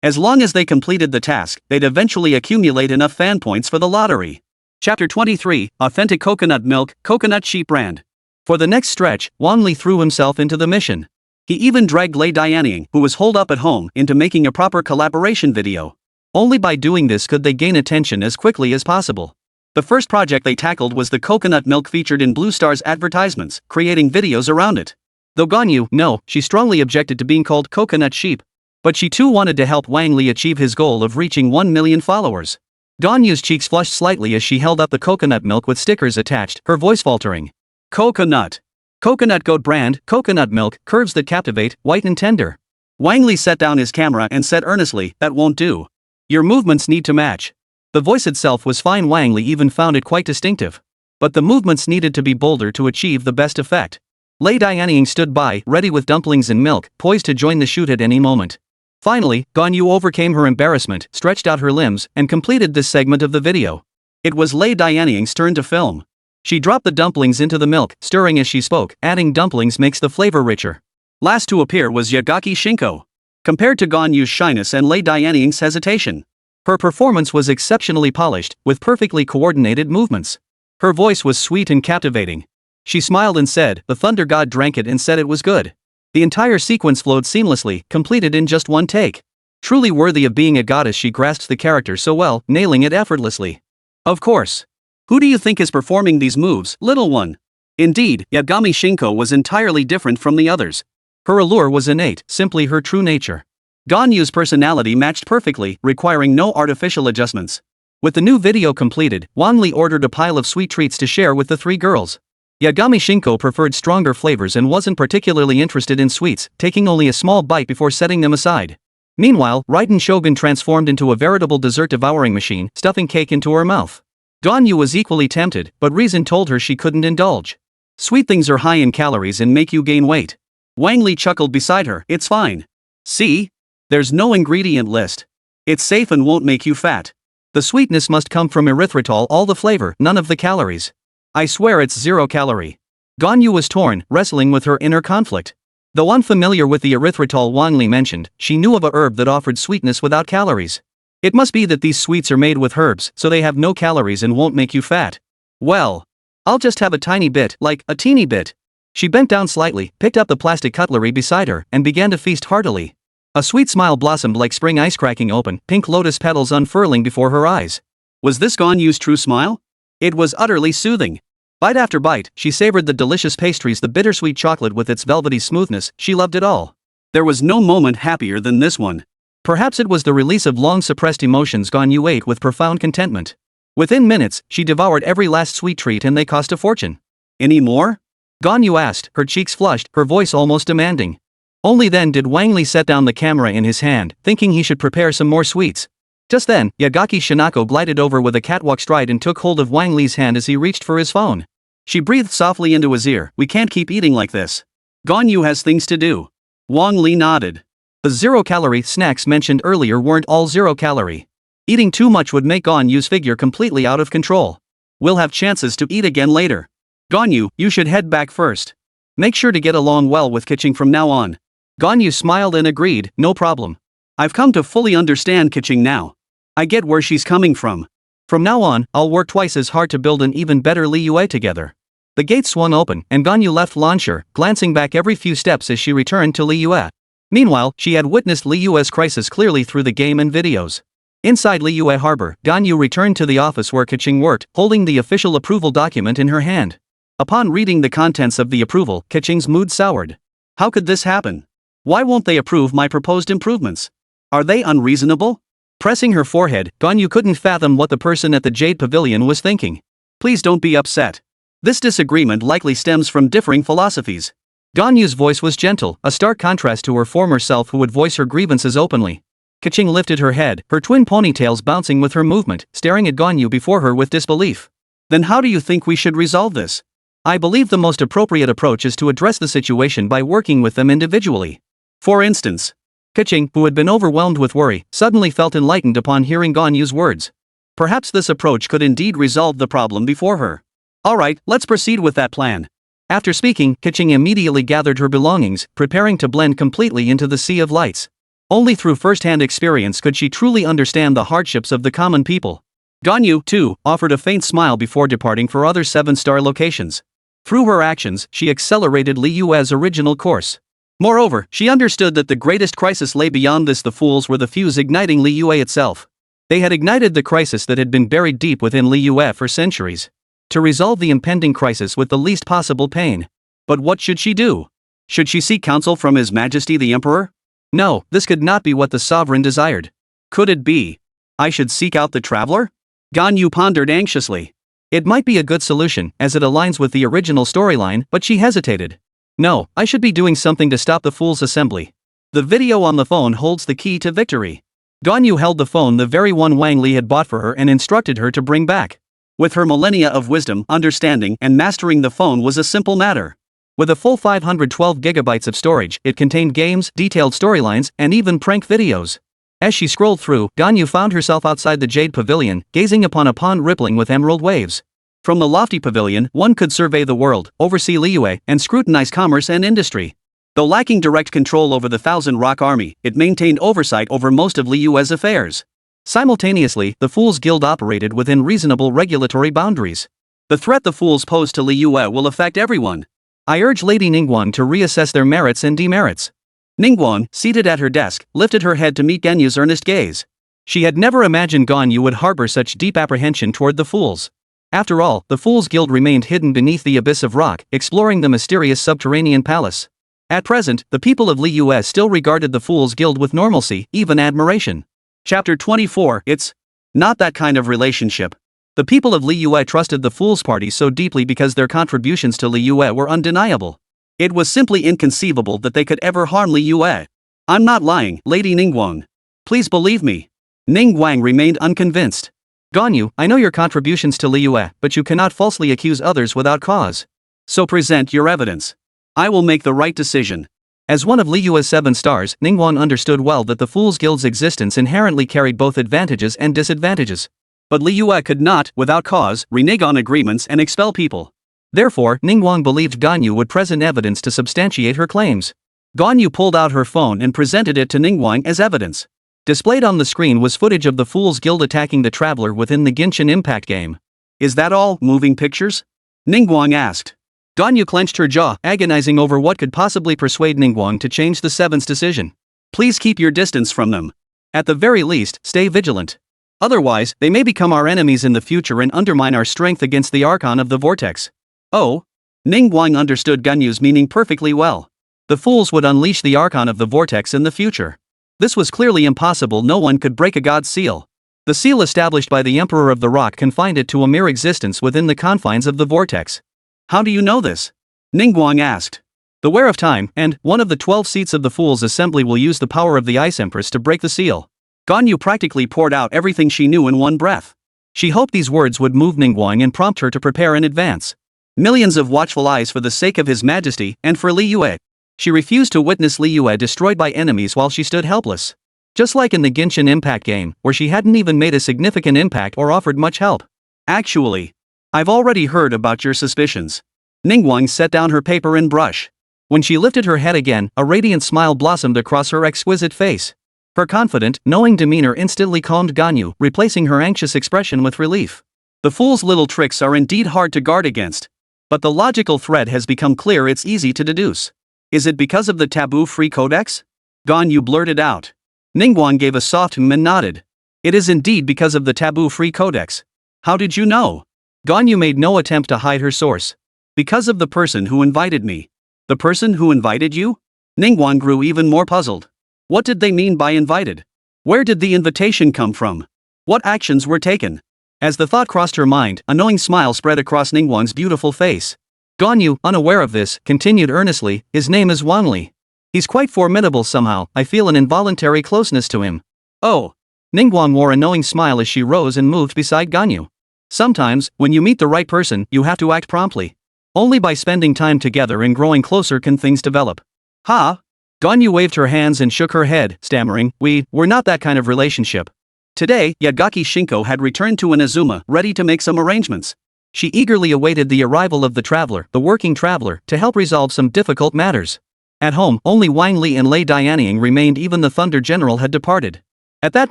As long as they completed the task, they'd eventually accumulate enough fan points for the lottery. Chapter 23, Authentic Coconut Milk, Coconut Sheep Brand. For the next stretch, Wang Li threw himself into the mission. He even dragged Lei Dianying, who was holed up at home, into making a proper collaboration video. Only by doing this could they gain attention as quickly as possible. The first project they tackled was the coconut milk featured in Blue Star's advertisements, creating videos around it. Though Ganyu, she strongly objected to being called coconut sheep. But she too wanted to help Wang Li achieve his goal of reaching 1 million followers. Ganyu's cheeks flushed slightly as she held up the coconut milk with stickers attached, her voice faltering. Coconut. Coconut goat brand, coconut milk, curves that captivate, white and tender. Wang Li set down his camera and said earnestly, that won't do. Your movements need to match. The voice itself was fine, Wang Li even found it quite distinctive. But the movements needed to be bolder to achieve the best effect. Lei Dianying stood by, ready with dumplings and milk, poised to join the shoot at any moment. Finally, Ganyu overcame her embarrassment, stretched out her limbs, and completed this segment of the video. It was Lei Dianying's turn to film. She dropped the dumplings into the milk, stirring as she spoke, adding dumplings makes the flavor richer. Last to appear was Yagaki Shinko. Compared to Ganyu's shyness and Lei Dianying's hesitation, her performance was exceptionally polished, with perfectly coordinated movements. Her voice was sweet and captivating. She smiled and said, the thunder god drank it and said it was good. The entire sequence flowed seamlessly, completed in just one take. Truly worthy of being a goddess, she grasped the character so well, nailing it effortlessly. Of course. Who do you think is performing these moves, little one? Indeed, Yagami Shinko was entirely different from the others. Her allure was innate, simply her true nature. Gonyu's personality matched perfectly, requiring no artificial adjustments. With the new video completed, Wang Li ordered a pile of sweet treats to share with the three girls. Yagami Shinko preferred stronger flavors and wasn't particularly interested in sweets, taking only a small bite before setting them aside. Meanwhile, Raiden Shogun transformed into a veritable dessert-devouring machine, stuffing cake into her mouth. Gonyu was equally tempted, but reason told her she couldn't indulge. Sweet things are high in calories and make you gain weight. Wang Li chuckled beside her. It's fine. See? There's no ingredient list. It's safe and won't make you fat. The sweetness must come from erythritol, all the flavor, none of the calories. I swear it's 0 calorie. Gonyu was torn, wrestling with her inner conflict. Though unfamiliar with the erythritol Wang Li mentioned, she knew of a herb that offered sweetness without calories. It must be that these sweets are made with herbs, so they have no calories and won't make you fat. Well, I'll just have a tiny bit, like a teeny bit. She bent down slightly, picked up the plastic cutlery beside her, and began to feast heartily. A sweet smile blossomed like spring ice cracking open, pink lotus petals unfurling before her eyes. Was this Gonyu's true smile? It was utterly soothing. Bite after bite, she savored the delicious pastries, the bittersweet chocolate with its velvety smoothness. She loved it all. There was no moment happier than this one. Perhaps it was the release of long-suppressed emotions. Gonyu ate with profound contentment. Within minutes, she devoured every last sweet treat, and they cost a fortune. Any more? Gonyu asked, her cheeks flushed, her voice almost demanding. Only then did Wang Li set down the camera in his hand, thinking he should prepare some more sweets. Just then, Yagaki Shinako glided over with a catwalk stride and took hold of Wang Li's hand as he reached for his phone. She breathed softly into his ear. We can't keep eating like this. Gonyu has things to do. Wang Li nodded. The 0-calorie snacks mentioned earlier weren't all 0 calorie. Eating too much would make Gonyu's figure completely out of control. We'll have chances to eat again later. Gonyu, you should head back first. Make sure to get along well with Kiching from now on. Gonyu smiled and agreed, no problem. I've come to fully understand Kiching now. I get where she's coming from. From now on, I'll work twice as hard to build an even better Liyue together. The gate swung open, and Gonyu left Lansher, glancing back every few steps as she returned to Liyue. Meanwhile, she had witnessed Liyue's crisis clearly through the game and videos. Inside Liyue Harbor, Gonyu returned to the office where Kiching worked, holding the official approval document in her hand. Upon reading the contents of the approval, Kiching's mood soured. How could this happen? Why won't they approve my proposed improvements? Are they unreasonable? Pressing her forehead, Gonyu couldn't fathom what the person at the Jade Pavilion was thinking. Please don't be upset. This disagreement likely stems from differing philosophies. Gonyu's voice was gentle, a stark contrast to her former self who would voice her grievances openly. Kiching lifted her head, her twin ponytails bouncing with her movement, staring at Gonyu before her with disbelief. Then how do you think we should resolve this? I believe the most appropriate approach is to address the situation by working with them individually. For instance, Kiching, who had been overwhelmed with worry, suddenly felt enlightened upon hearing Gonyu's words. Perhaps this approach could indeed resolve the problem before her. Alright, let's proceed with that plan. After speaking, Kiching immediately gathered her belongings, preparing to blend completely into the sea of lights. Only through first-hand experience could she truly understand the hardships of the common people. Gonyu, too, offered a faint smile before departing for other 7-star locations. Through her actions, she accelerated Liyue's original course. Moreover, she understood that the greatest crisis lay beyond this. The fools were the fuse igniting Liyue itself. They had ignited the crisis that had been buried deep within Liyue for centuries. To resolve the impending crisis with the least possible pain. But what should she do? Should she seek counsel from His Majesty the Emperor? No, this could not be what the sovereign desired. Could it be? I should seek out the traveler? Gonyu pondered anxiously. It might be a good solution, as it aligns with the original storyline, but she hesitated. No, I should be doing something to stop the fool's assembly. The video on the phone holds the key to victory. Gonyu held the phone, the very one Wang Li had bought for her, and instructed her to bring back. With her millennia of wisdom, understanding, and mastering the phone was a simple matter. With a full 512 gigabytes of storage, it contained games, detailed storylines, and even prank videos. As she scrolled through, Gonyu found herself outside the Jade Pavilion, gazing upon a pond rippling with emerald waves. From the lofty pavilion, one could survey the world, oversee Liyue, and scrutinize commerce and industry. Though lacking direct control over the Thousand Rock Army, it maintained oversight over most of Liyue's affairs. Simultaneously, the Fools Guild operated within reasonable regulatory boundaries. The threat the Fools pose to Liyue will affect everyone. I urge Lady Ningguang to reassess their merits and demerits. Ningguang, seated at her desk, lifted her head to meet Ganyu's earnest gaze. She had never imagined Ganyu would harbor such deep apprehension toward the Fools. After all, the Fools Guild remained hidden beneath the abyss of rock, exploring the mysterious subterranean palace. At present, the people of Liyue still regarded the Fools Guild with normalcy, even admiration. Chapter 24. It's not that kind of relationship. The people of Liyue trusted the Fools Party so deeply because their contributions to Liyue were undeniable. It was simply inconceivable that they could ever harm Liyue. I'm not lying, Lady Ningguang. Please believe me. Ningguang remained unconvinced. Ganyu, I know your contributions to Liyue, but you cannot falsely accuse others without cause. So present your evidence. I will make the right decision. As one of Liyue's 7 stars, Ningguang understood well that the Fools Guild's existence inherently carried both advantages and disadvantages. But Liyue could not, without cause, renege on agreements and expel people. Therefore, Ningguang believed Ganyu would present evidence to substantiate her claims. Ganyu pulled out her phone and presented it to Ningguang as evidence. Displayed on the screen was footage of the Fools Guild attacking the traveler within the Genshin Impact game. Is that all, moving pictures? Ningguang asked. Ganyu clenched her jaw, agonizing over what could possibly persuade Ningguang to change the Seven's decision. Please keep your distance from them. At the very least, stay vigilant. Otherwise, they may become our enemies in the future and undermine our strength against the Archon of the Vortex. Oh? Ningguang understood Ganyu's meaning perfectly well. The Fools would unleash the Archon of the Vortex in the future. This was clearly impossible. No one could break a god's seal. The seal established by the Emperor of the Rock confined it to a mere existence within the confines of the Vortex. How do you know this? Ningguang asked. The wear of time, and one of the 12 seats of the Fools' Assembly will use the power of the Ice Empress to break the seal. Ganyu practically poured out everything she knew in one breath. She hoped these words would move Ningguang and prompt her to prepare in advance. Millions of watchful eyes for the sake of His Majesty, and for Liyue. She refused to witness Liyue destroyed by enemies while she stood helpless. Just like in the Genshin Impact game, where she hadn't even made a significant impact or offered much help. Actually, I've already heard about your suspicions. Ningguang set down her paper and brush. When she lifted her head again, a radiant smile blossomed across her exquisite face. Her confident, knowing demeanor instantly calmed Ganyu, replacing her anxious expression with relief. The Fool's little tricks are indeed hard to guard against. But the logical thread has become clear. It's easy to deduce. Is it because of the taboo-free codex? Ganyu blurted out. Ningguang gave a soft and nodded. It is indeed because of the taboo-free codex. How did you know? Ganyu made no attempt to hide her source. Because of the person who invited me. The person who invited you? Ningguang grew even more puzzled. What did they mean by invited? Where did the invitation come from? What actions were taken? As the thought crossed her mind, a knowing smile spread across Ningguang's beautiful face. Ganyu, unaware of this, continued earnestly, his name is Wang Li. He's quite formidable somehow. I feel an involuntary closeness to him. Oh. Ningguang wore a knowing smile as she rose and moved beside Ganyu. Sometimes, when you meet the right person, you have to act promptly. Only by spending time together and growing closer can things develop. Ha? Ganyu waved her hands and shook her head, stammering, we're not that kind of relationship. Today, Yagaki Shinko had returned to Inazuma, ready to make some arrangements. She eagerly awaited the arrival of the traveler, the working traveler, to help resolve some difficult matters. At home, only Wang Li and Lei Dianying remained. Even the Thunder General had departed. At that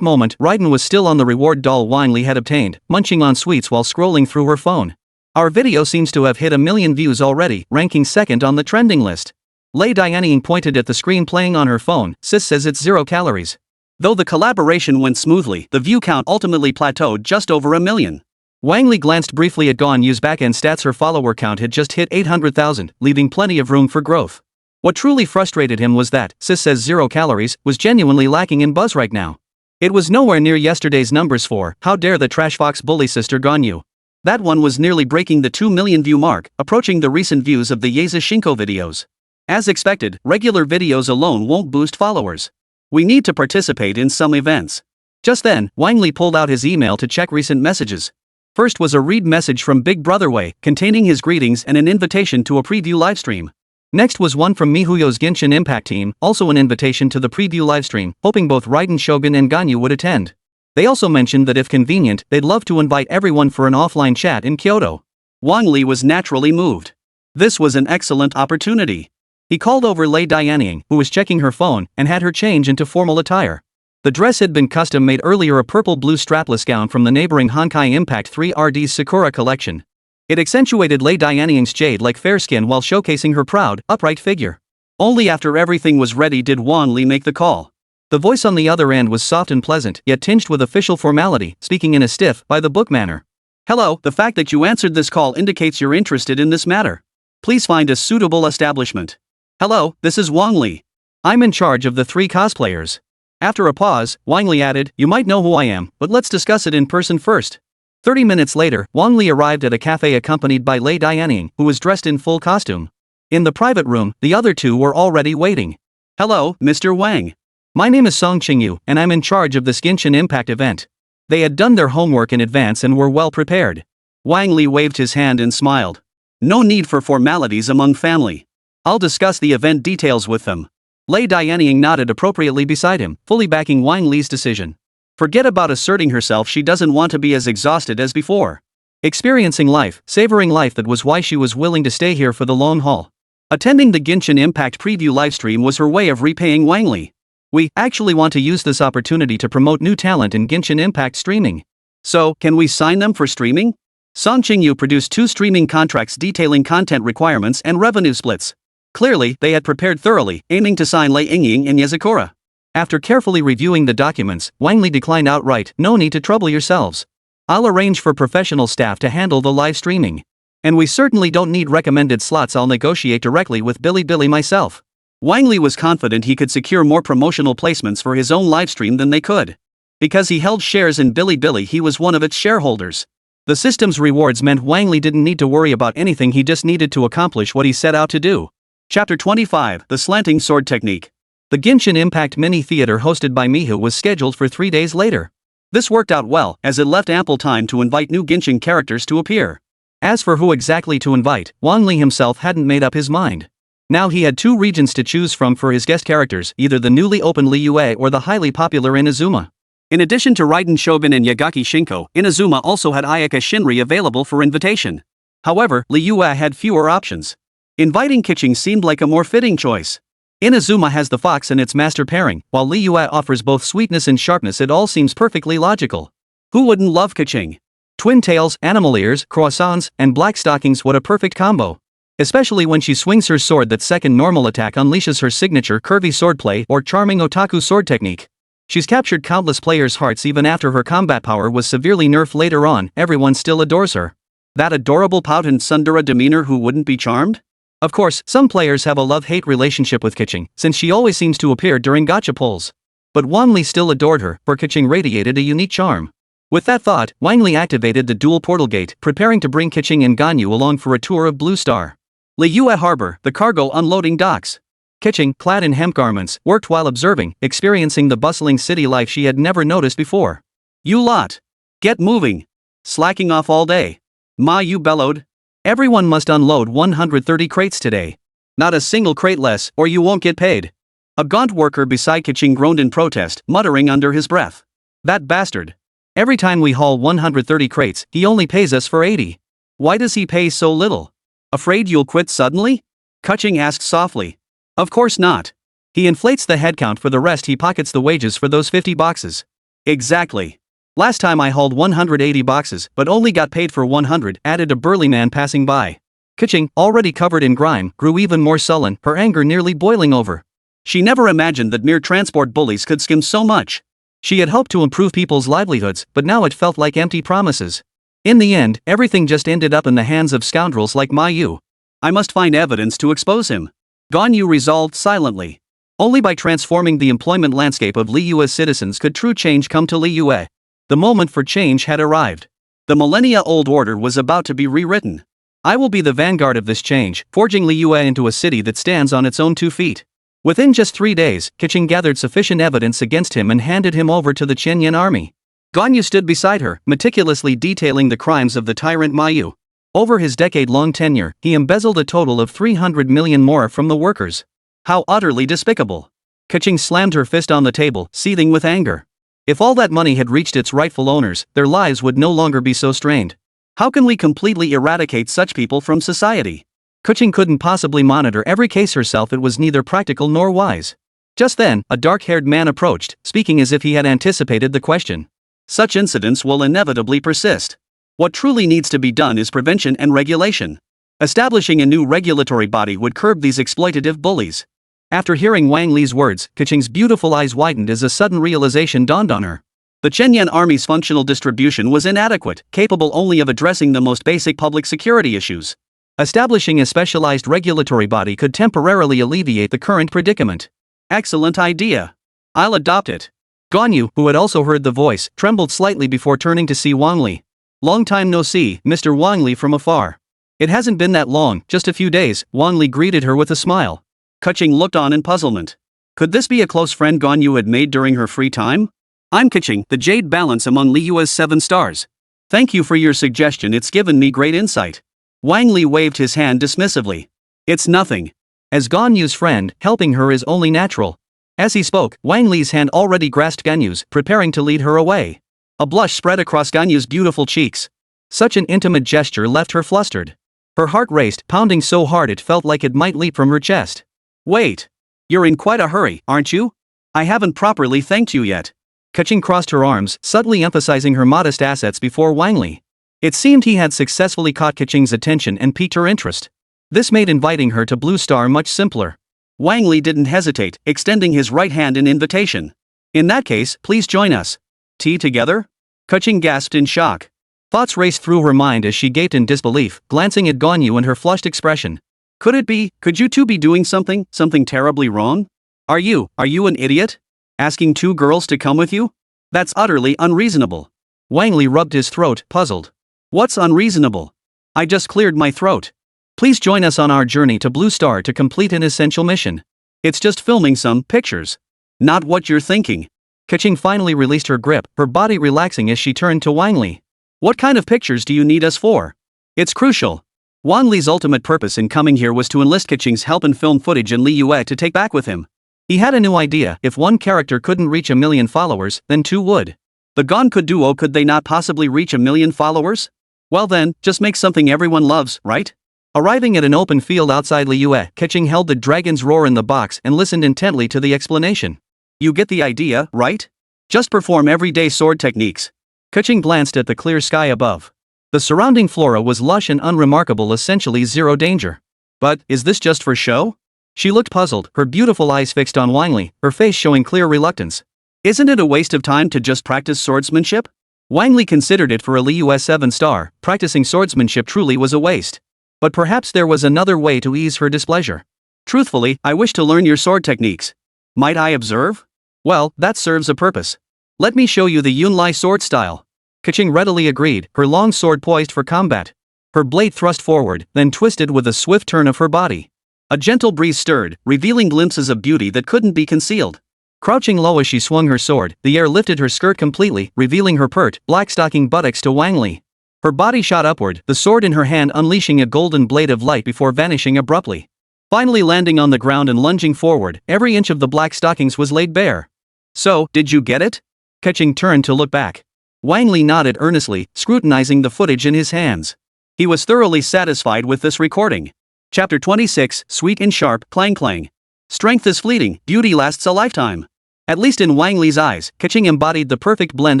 moment, Raiden was still on the reward doll Wang Li had obtained, munching on sweets while scrolling through her phone. Our video seems to have hit 1 million views already, ranking second on the trending list. Lei Dianying pointed at the screen playing on her phone. Sis says it's 0 calories. Though the collaboration went smoothly, the view count ultimately plateaued just over 1 million. Wang Li glanced briefly at Ganyu's backend stats. Her follower count had just hit 800,000, leaving plenty of room for growth. What truly frustrated him was that, Sis says 0 calories, was genuinely lacking in buzz right now. It was nowhere near yesterday's numbers for, how dare the trash fox bully sister Ganyu. That one was nearly breaking the 2 million view mark, approaching the recent views of the Yae Shinko videos. As expected, regular videos alone won't boost followers. We need to participate in some events. Just then, Wang Li pulled out his email to check recent messages. First was a read message from Big Brother Wei, containing his greetings and an invitation to a preview livestream. Next was one from Mihoyo's Genshin Impact team, also an invitation to the preview livestream, hoping both Raiden Shogun and Ganyu would attend. They also mentioned that if convenient, they'd love to invite everyone for an offline chat in Kyoto. Wang Li was naturally moved. This was an excellent opportunity. He called over Lei Dianying, who was checking her phone, and had her change into formal attire. The dress had been custom-made earlier, a purple-blue strapless gown from the neighboring Honkai Impact 3 RD's Sakura collection. It accentuated Lei Dianying's jade-like fair skin while showcasing her proud, upright figure. Only after everything was ready did Wang Li make the call. The voice on the other end was soft and pleasant, yet tinged with official formality, speaking in a stiff, by-the-book manner. Hello, the fact that you answered this call indicates you're interested in this matter. Please find a suitable establishment. Hello, this is Wang Li. I'm in charge of the 3 cosplayers. After a pause, Wang Li added, you might know who I am, but let's discuss it in person first. 30 minutes later, Wang Li arrived at a cafe accompanied by Lei Dianying, who was dressed in full costume. In the private room, the other 2 were already waiting. Hello, Mr. Wang. My name is Song Qingyu, and I'm in charge of this Genshin Impact event. They had done their homework in advance and were well prepared. Wang Li waved his hand and smiled. No need for formalities among family. I'll discuss the event details with them. Lei Dianying nodded appropriately beside him, fully backing Wang Li's decision. Forget about asserting herself, she doesn't want to be as exhausted as before. Experiencing life, savoring life, that was why she was willing to stay here for the long haul. Attending the Genshin Impact preview livestream was her way of repaying Wang Li. We actually want to use this opportunity to promote new talent in Genshin Impact streaming. So, can we sign them for streaming? Song Qingyu produced 2 streaming contracts detailing content requirements and revenue splits. Clearly, they had prepared thoroughly, aiming to sign Lei Yingying and Yazakura. After carefully reviewing the documents, Wang Li declined outright, no need to trouble yourselves. I'll arrange for professional staff to handle the live streaming. And we certainly don't need recommended slots, I'll negotiate directly with Bilibili myself. Wang Li was confident he could secure more promotional placements for his own livestream than they could. Because he held shares in Bilibili, he was one of its shareholders. The system's rewards meant Wang Li didn't need to worry about anything, he just needed to accomplish what he set out to do. Chapter 25, The Slanting Sword Technique. The Genshin Impact mini-theater hosted by Mihu was scheduled for 3 days later. This worked out well, as it left ample time to invite new Genshin characters to appear. As for who exactly to invite, Wang Li himself hadn't made up his mind. Now he had 2 regions to choose from for his guest characters, either the newly opened Liyue or the highly popular Inazuma. In addition to Raiden Shogun and Yagaki Shinko, Inazuma also had Ayaka Shinri available for invitation. However, Liyue had fewer options. Inviting Keqing seemed like a more fitting choice. Inazuma has the fox in its master pairing, while Liyue offers both sweetness and sharpness. It all seems perfectly logical. Who wouldn't love Keqing? Twin tails, animal ears, croissants, and black stockings, what a perfect combo. Especially when she swings her sword, that second normal attack unleashes her signature curvy swordplay or charming otaku sword technique. She's captured countless players' hearts even after her combat power was severely nerfed later on, everyone still adores her. That adorable pout and tsundere demeanor, who wouldn't be charmed? Of course, some players have a love-hate relationship with Keqing, since she always seems to appear during gacha pulls. But Wang Li still adored her, for Keqing radiated a unique charm. With that thought, Wang Li activated the dual portal gate, preparing to bring Keqing and Ganyu along for a tour of Blue Star. Liyue Harbor, the cargo unloading docks. Keqing, clad in hemp garments, worked while observing, experiencing the bustling city life she had never noticed before. You lot! Get moving! Slacking off all day. Ma, you bellowed. Everyone must unload 130 crates today. Not a single crate less, or you won't get paid. A gaunt worker beside Keqing groaned in protest, muttering under his breath. That bastard. Every time we haul 130 crates, he only pays us for 80. Why does he pay so little? Afraid you'll quit suddenly? Keqing asked softly. Of course not. He inflates the headcount, for the rest he pockets the wages for those 50 boxes. Exactly. Last time I hauled 180 boxes, but only got paid for 100, added a burly man passing by. Keqing, already covered in grime, grew even more sullen, her anger nearly boiling over. She never imagined that mere transport bullies could skim so much. She had hoped to improve people's livelihoods, but now it felt like empty promises. In the end, everything just ended up in the hands of scoundrels like Ma Yu. I must find evidence to expose him. Ganyu resolved silently. Only by transforming the employment landscape of Liyue's citizens could true change come to Liyue. The moment for change had arrived. The millennia-old order was about to be rewritten. I will be the vanguard of this change, forging Liyue into a city that stands on its own 2 feet. Within just 3 days, Keqing gathered sufficient evidence against him and handed him over to the Chenyan army. Ganyu stood beside her, meticulously detailing the crimes of the tyrant Ma Yu. Over his decade-long tenure, he embezzled a total of 300 million more from the workers. How utterly despicable. Keqing slammed her fist on the table, seething with anger. If all that money had reached its rightful owners, their lives would no longer be so strained. How can we completely eradicate such people from society? Keqing couldn't possibly monitor every case herself, it was neither practical nor wise. Just then, a dark-haired man approached, speaking as if he had anticipated the question. Such incidents will inevitably persist. What truly needs to be done is prevention and regulation. Establishing a new regulatory body would curb these exploitative bullies. After hearing Wang Li's words, Keqing's beautiful eyes widened as a sudden realization dawned on her. The Chenyan army's functional distribution was inadequate, capable only of addressing the most basic public security issues. Establishing a specialized regulatory body could temporarily alleviate the current predicament. Excellent idea. I'll adopt it. Ganyu, who had also heard the voice, trembled slightly before turning to see Wang Li. Long time no see, Mr. Wang Li from afar. It hasn't been that long, just a few days, Wang Li greeted her with a smile. Keqing looked on in puzzlement. Could this be a close friend Ganyu had made during her free time? I'm Keqing, the jade balance among Liyue's 7 stars. Thank you for your suggestion, it's given me great insight. Wang Li waved his hand dismissively. It's nothing. As Ganyu's friend, helping her is only natural. As he spoke, Wang Li's hand already grasped Ganyu's, preparing to lead her away. A blush spread across Ganyu's beautiful cheeks. Such an intimate gesture left her flustered. Her heart raced, pounding so hard it felt like it might leap from her chest. Wait. You're in quite a hurry, aren't you? I haven't properly thanked you yet. Keqing crossed her arms, subtly emphasizing her modest assets before Wang Li. It seemed he had successfully caught Keqing's attention and piqued her interest. This made inviting her to Blue Star much simpler. Wang Li didn't hesitate, extending his right hand in invitation. In that case, please join us. Tea together? Keqing gasped in shock. Thoughts raced through her mind as she gaped in disbelief, glancing at Ganyu and her flushed expression. Could you two be doing something terribly wrong? Are you an idiot? Asking 2 girls to come with you? That's utterly unreasonable. Wang Li rubbed his throat, puzzled. What's unreasonable? I just cleared my throat. Please join us on our journey to Blue Star to complete an essential mission. It's just filming some pictures. Not what you're thinking. Keqing finally released her grip, her body relaxing as she turned to Wang Li. What kind of pictures do you need us for? It's crucial. Wang Li's ultimate purpose in coming here was to enlist Keqing's help and film footage in Liyue to take back with him. He had a new idea: if one character couldn't reach 1 million followers, then 2 would. The Gonku duo, could they not possibly reach 1 million followers? Well then, just make something everyone loves, right? Arriving at an open field outside Liyue, Keqing held the dragon's roar in the box and listened intently to the explanation. You get the idea, right? Just perform everyday sword techniques. Keqing glanced at the clear sky above. The surrounding flora was lush and unremarkable, essentially zero danger. But, is this just for show? She looked puzzled, her beautiful eyes fixed on Wang Li, her face showing clear reluctance. Isn't it a waste of time to just practice swordsmanship? Wang Li considered it. For a Liyue 7-star, practicing swordsmanship truly was a waste. But perhaps there was another way to ease her displeasure. Truthfully, I wish to learn your sword techniques. Might I observe? Well, that serves a purpose. Let me show you the Yunlai sword style. Keqing readily agreed, her long sword poised for combat. Her blade thrust forward, then twisted with a swift turn of her body. A gentle breeze stirred, revealing glimpses of beauty that couldn't be concealed. Crouching low as she swung her sword, the air lifted her skirt completely, revealing her pert, black-stocking buttocks to Wang Li. Her body shot upward, the sword in her hand unleashing a golden blade of light before vanishing abruptly. Finally landing on the ground and lunging forward, every inch of the black stockings was laid bare. So, did you get it? Keqing turned to look back. Wang Li nodded earnestly, scrutinizing the footage in his hands. He was thoroughly satisfied with this recording. Chapter 26, Sweet and Sharp, Clang Clang. Strength is fleeting, beauty lasts a lifetime. At least in Wang Li's eyes, Keqing embodied the perfect blend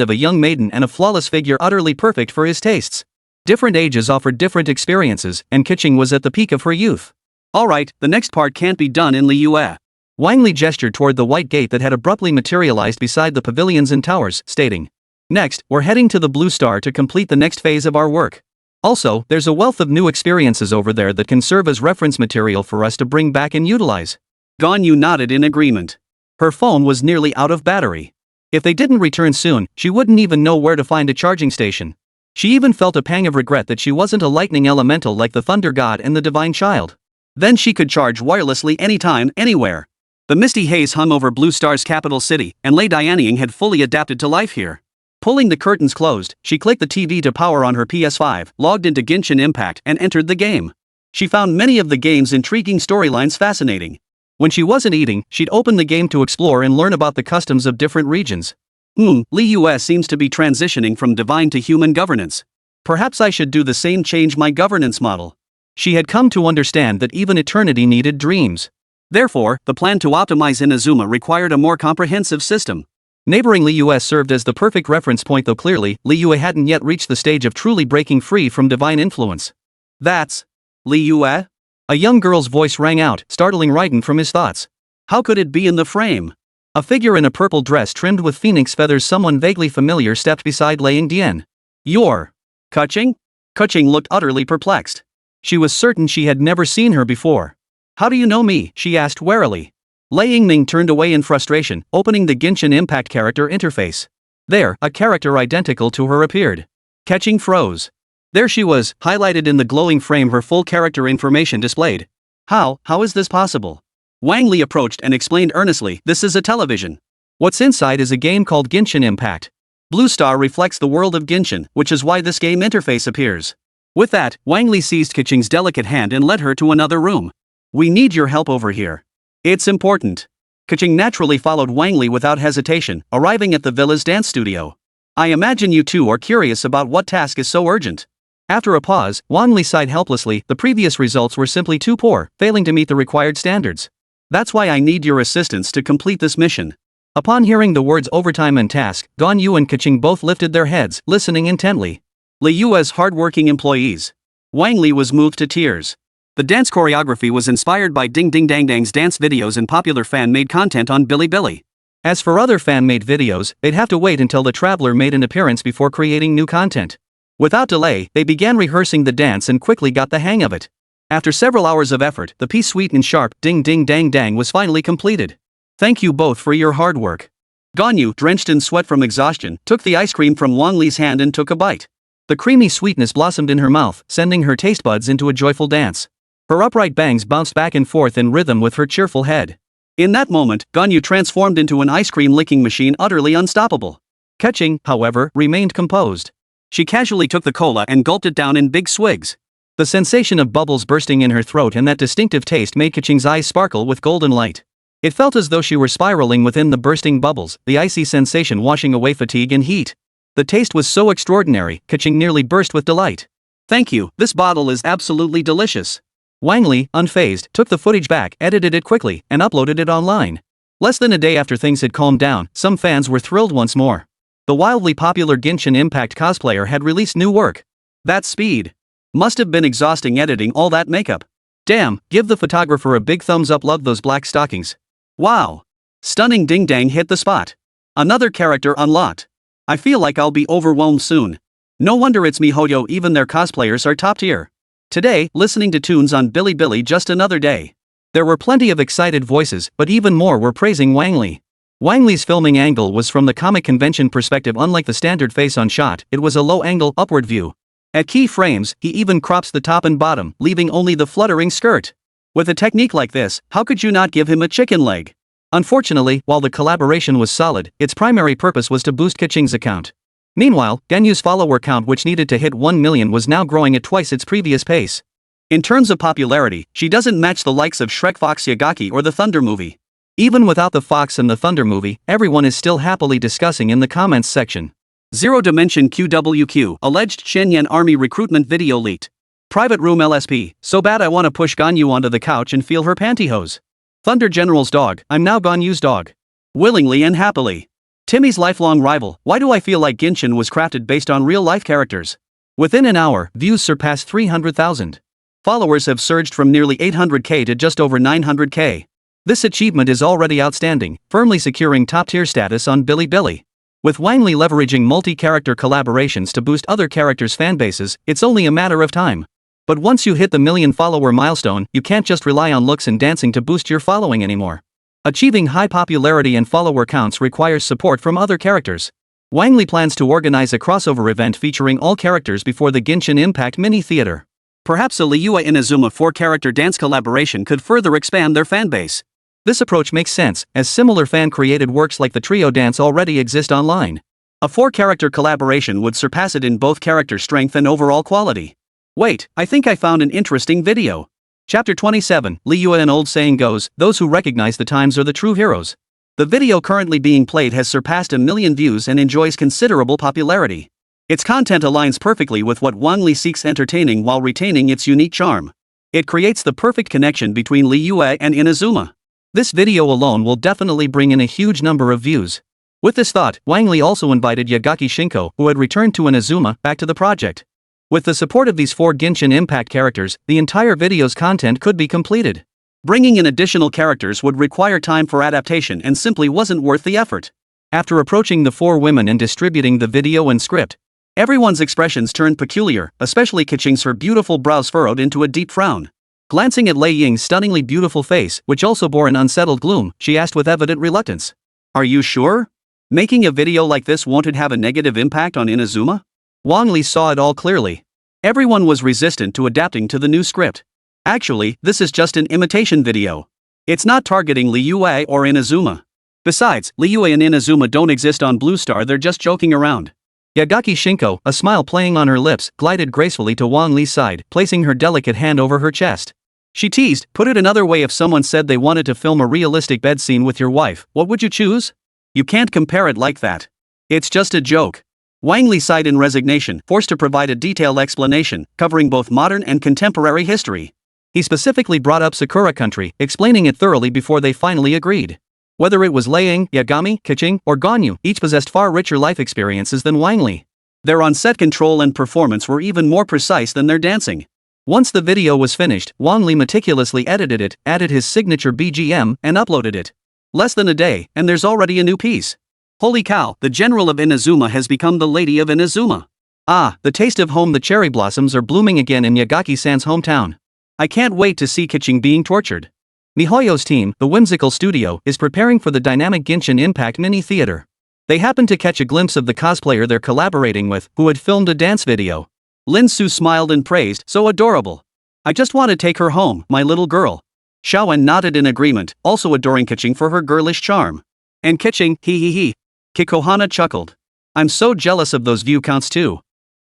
of a young maiden and a flawless figure utterly perfect for his tastes. Different ages offered different experiences, and Keqing was at the peak of her youth. Alright, the next part can't be done in Liyue. Wang Li gestured toward the white gate that had abruptly materialized beside the pavilions and towers, stating, Next, we're heading to the Blue Star to complete the next phase of our work. Also, there's a wealth of new experiences over there that can serve as reference material for us to bring back and utilize. Ganyu nodded in agreement. Her phone was nearly out of battery. If they didn't return soon, she wouldn't even know where to find a charging station. She even felt a pang of regret that she wasn't a lightning elemental like the Thunder God and the Divine Child. Then she could charge wirelessly anytime, anywhere. The misty haze hung over Blue Star's capital city, and Lei Dianying had fully adapted to life here. Pulling the curtains closed, she clicked the TV to power on her PS5, logged into Genshin Impact, and entered the game. She found many of the game's intriguing storylines fascinating. When she wasn't eating, she'd open the game to explore and learn about the customs of different regions. Liyue seems to be transitioning from divine to human governance. Perhaps I should do the same, change my governance model. She had come to understand that even eternity needed dreams. Therefore, the plan to optimize Inazuma required a more comprehensive system. Neighboring Liyue served as the perfect reference point, though clearly, Liyue hadn't yet reached the stage of truly breaking free from divine influence. That's Liyue? A young girl's voice rang out, startling Raiden from his thoughts. How could it be in the frame? A figure in a purple dress trimmed with phoenix feathers, someone vaguely familiar, stepped beside Liang Dian. You're Keqing? Keqing looked utterly perplexed. She was certain she had never seen her before. How do you know me? She asked warily. Liang Ning turned away in frustration, opening the Genshin Impact character interface. There, a character identical to her appeared. Keqing froze. There she was, highlighted in the glowing frame, her full character information displayed. How is this possible? Wang Li approached and explained earnestly, this is a television. What's inside is a game called Genshin Impact. Blue Star reflects the world of Genshin, which is why this game interface appears. With that, Wang Li seized Keqing's delicate hand and led her to another room. We need your help over here. It's important. Keqing naturally followed Wang Li without hesitation, arriving at the villa's dance studio. I imagine you two are curious about what task is so urgent. After a pause, Wang Li sighed helplessly. The previous results were simply too poor, failing to meet the required standards. That's why I need your assistance to complete this mission. Upon hearing the words overtime and task, Gan Yu and Keqing both lifted their heads, listening intently. Li Yue's hard-working employees. Wang Li was moved to tears. The dance choreography was inspired by Ding Ding Dang Dang's dance videos and popular fan-made content on Bilibili. As for other fan-made videos, they'd have to wait until the traveler made an appearance before creating new content. Without delay, they began rehearsing the dance and quickly got the hang of it. After several hours of effort, the piece sweet and sharp Ding Ding Dang Dang was finally completed. Thank you both for your hard work. Gan Yu, drenched in sweat from exhaustion, took the ice cream from Wang Li's hand and took a bite. The creamy sweetness blossomed in her mouth, sending her taste buds into a joyful dance. Her upright bangs bounced back and forth in rhythm with her cheerful head. In that moment, Gan Yu transformed into an ice cream licking machine utterly unstoppable. Keqing, however, remained composed. She casually took the cola and gulped it down in big swigs. The sensation of bubbles bursting in her throat and that distinctive taste made Keqing's eyes sparkle with golden light. It felt as though she were spiraling within the bursting bubbles, the icy sensation washing away fatigue and heat. The taste was so extraordinary, Keqing nearly burst with delight. Thank you, this bottle is absolutely delicious. Wang Li, unfazed, took the footage back, edited it quickly, and uploaded it online. Less than a day after things had calmed down, some fans were thrilled once more. The wildly popular Genshin Impact cosplayer had released new work. That speed. Must have been exhausting editing all that makeup. Damn, give the photographer a big thumbs up, love those black stockings. Wow. Stunning. Ding Dang hit the spot. Another character unlocked. I feel like I'll be overwhelmed soon. No wonder it's MiHoYo, even their cosplayers are top tier. Today, listening to tunes on Bilibili, just another day. There were plenty of excited voices, but even more were praising Wang Li. Wang Li's filming angle was from the comic convention perspective. Unlike the standard face-on shot, it was a low-angle, upward view. At key frames, he even crops the top and bottom, leaving only the fluttering skirt. With a technique like this, how could you not give him a chicken leg? Unfortunately, while the collaboration was solid, its primary purpose was to boost Keqing's account. Meanwhile, Genyu's follower count, which needed to hit 1 million, was now growing at twice its previous pace. In terms of popularity, she doesn't match the likes of Shrek, Fox Yagaki, or the Thunder movie. Even without the Fox and the Thunder movie, everyone is still happily discussing in the comments section. Zero Dimension QWQ, alleged Shenyang Army recruitment video leaked. Private room LSP, so bad I wanna push Ganyu onto the couch and feel her pantyhose. Thunder General's dog, I'm now Ganyu's dog. Willingly and happily. Timmy's lifelong rival, why do I feel like Genshin was crafted based on real-life characters? Within an hour, views surpassed 300,000. Followers have surged from nearly 800k to just over 900k. This achievement is already outstanding, firmly securing top-tier status on Bilibili. With Wang Li leveraging multi-character collaborations to boost other characters' fanbases, it's only a matter of time. But once you hit the million-follower milestone, you can't just rely on looks and dancing to boost your following anymore. Achieving high popularity and follower counts requires support from other characters. Wang Li plans to organize a crossover event featuring all characters before the Genshin Impact mini-theater. Perhaps a Liyue Inazuma 4-character dance collaboration could further expand their fanbase. This approach makes sense, as similar fan-created works like the trio dance already exist online. A 4-character collaboration would surpass it in both character strength and overall quality. Wait, I think I found an interesting video. Chapter 27, Liyue. An old saying goes, those who recognize the times are the true heroes. The video currently being played has surpassed 1 million views and enjoys considerable popularity. Its content aligns perfectly with what Wang Li seeks, entertaining while retaining its unique charm. It creates the perfect connection between Liyue and Inazuma. This video alone will definitely bring in a huge number of views. With this thought, Wang Li also invited Yagaki Shinko, who had returned to Inazuma, back to the project. With the support of these 4 Genshin Impact characters, the entire video's content could be completed. Bringing in additional characters would require time for adaptation and simply wasn't worth the effort. After approaching the four women and distributing the video and script, everyone's expressions turned peculiar, especially Keqing's. Her beautiful brows furrowed into a deep frown. Glancing at Lei Ying's stunningly beautiful face, which also bore an unsettled gloom, she asked with evident reluctance. Are you sure? Making a video like this won't it have a negative impact on Inazuma? Wang Li saw it all clearly. Everyone was resistant to adapting to the new script. Actually, this is just an imitation video. It's not targeting Liyue or Inazuma. Besides, Liyue and Inazuma don't exist on Blue Star, they're just joking around. Yagaki Shinko, a smile playing on her lips, glided gracefully to Wang Li's side, placing her delicate hand over her chest. She teased, put it another way, if someone said they wanted to film a realistic bed scene with your wife, what would you choose? You can't compare it like that. It's just a joke. Wang Li sighed in resignation, forced to provide a detailed explanation, covering both modern and contemporary history. He specifically brought up Sakura Country, explaining it thoroughly before they finally agreed. Whether it was Lei Ying, Yagami, Keqing, or Ganyu, each possessed far richer life experiences than Wang Li. Their on-set control and performance were even more precise than their dancing. Once the video was finished, Wang Li meticulously edited it, added his signature BGM, and uploaded it. Less than a day, and there's already a new piece. Holy cow, the general of Inazuma has become the lady of Inazuma. Ah, the taste of home. The cherry blossoms are blooming again in Yagaki-san's hometown. I can't wait to see Keqing being tortured. miHoYo's team, the whimsical studio, is preparing for the dynamic Genshin Impact mini-theater. They happen to catch a glimpse of the cosplayer they're collaborating with, who had filmed a dance video. Lin Su smiled and praised, so adorable. I just want to take her home, my little girl. Xiaowen nodded in agreement, also adoring Keqing for her girlish charm. And Keqing, he. Kikohana chuckled. I'm so jealous of those view counts too.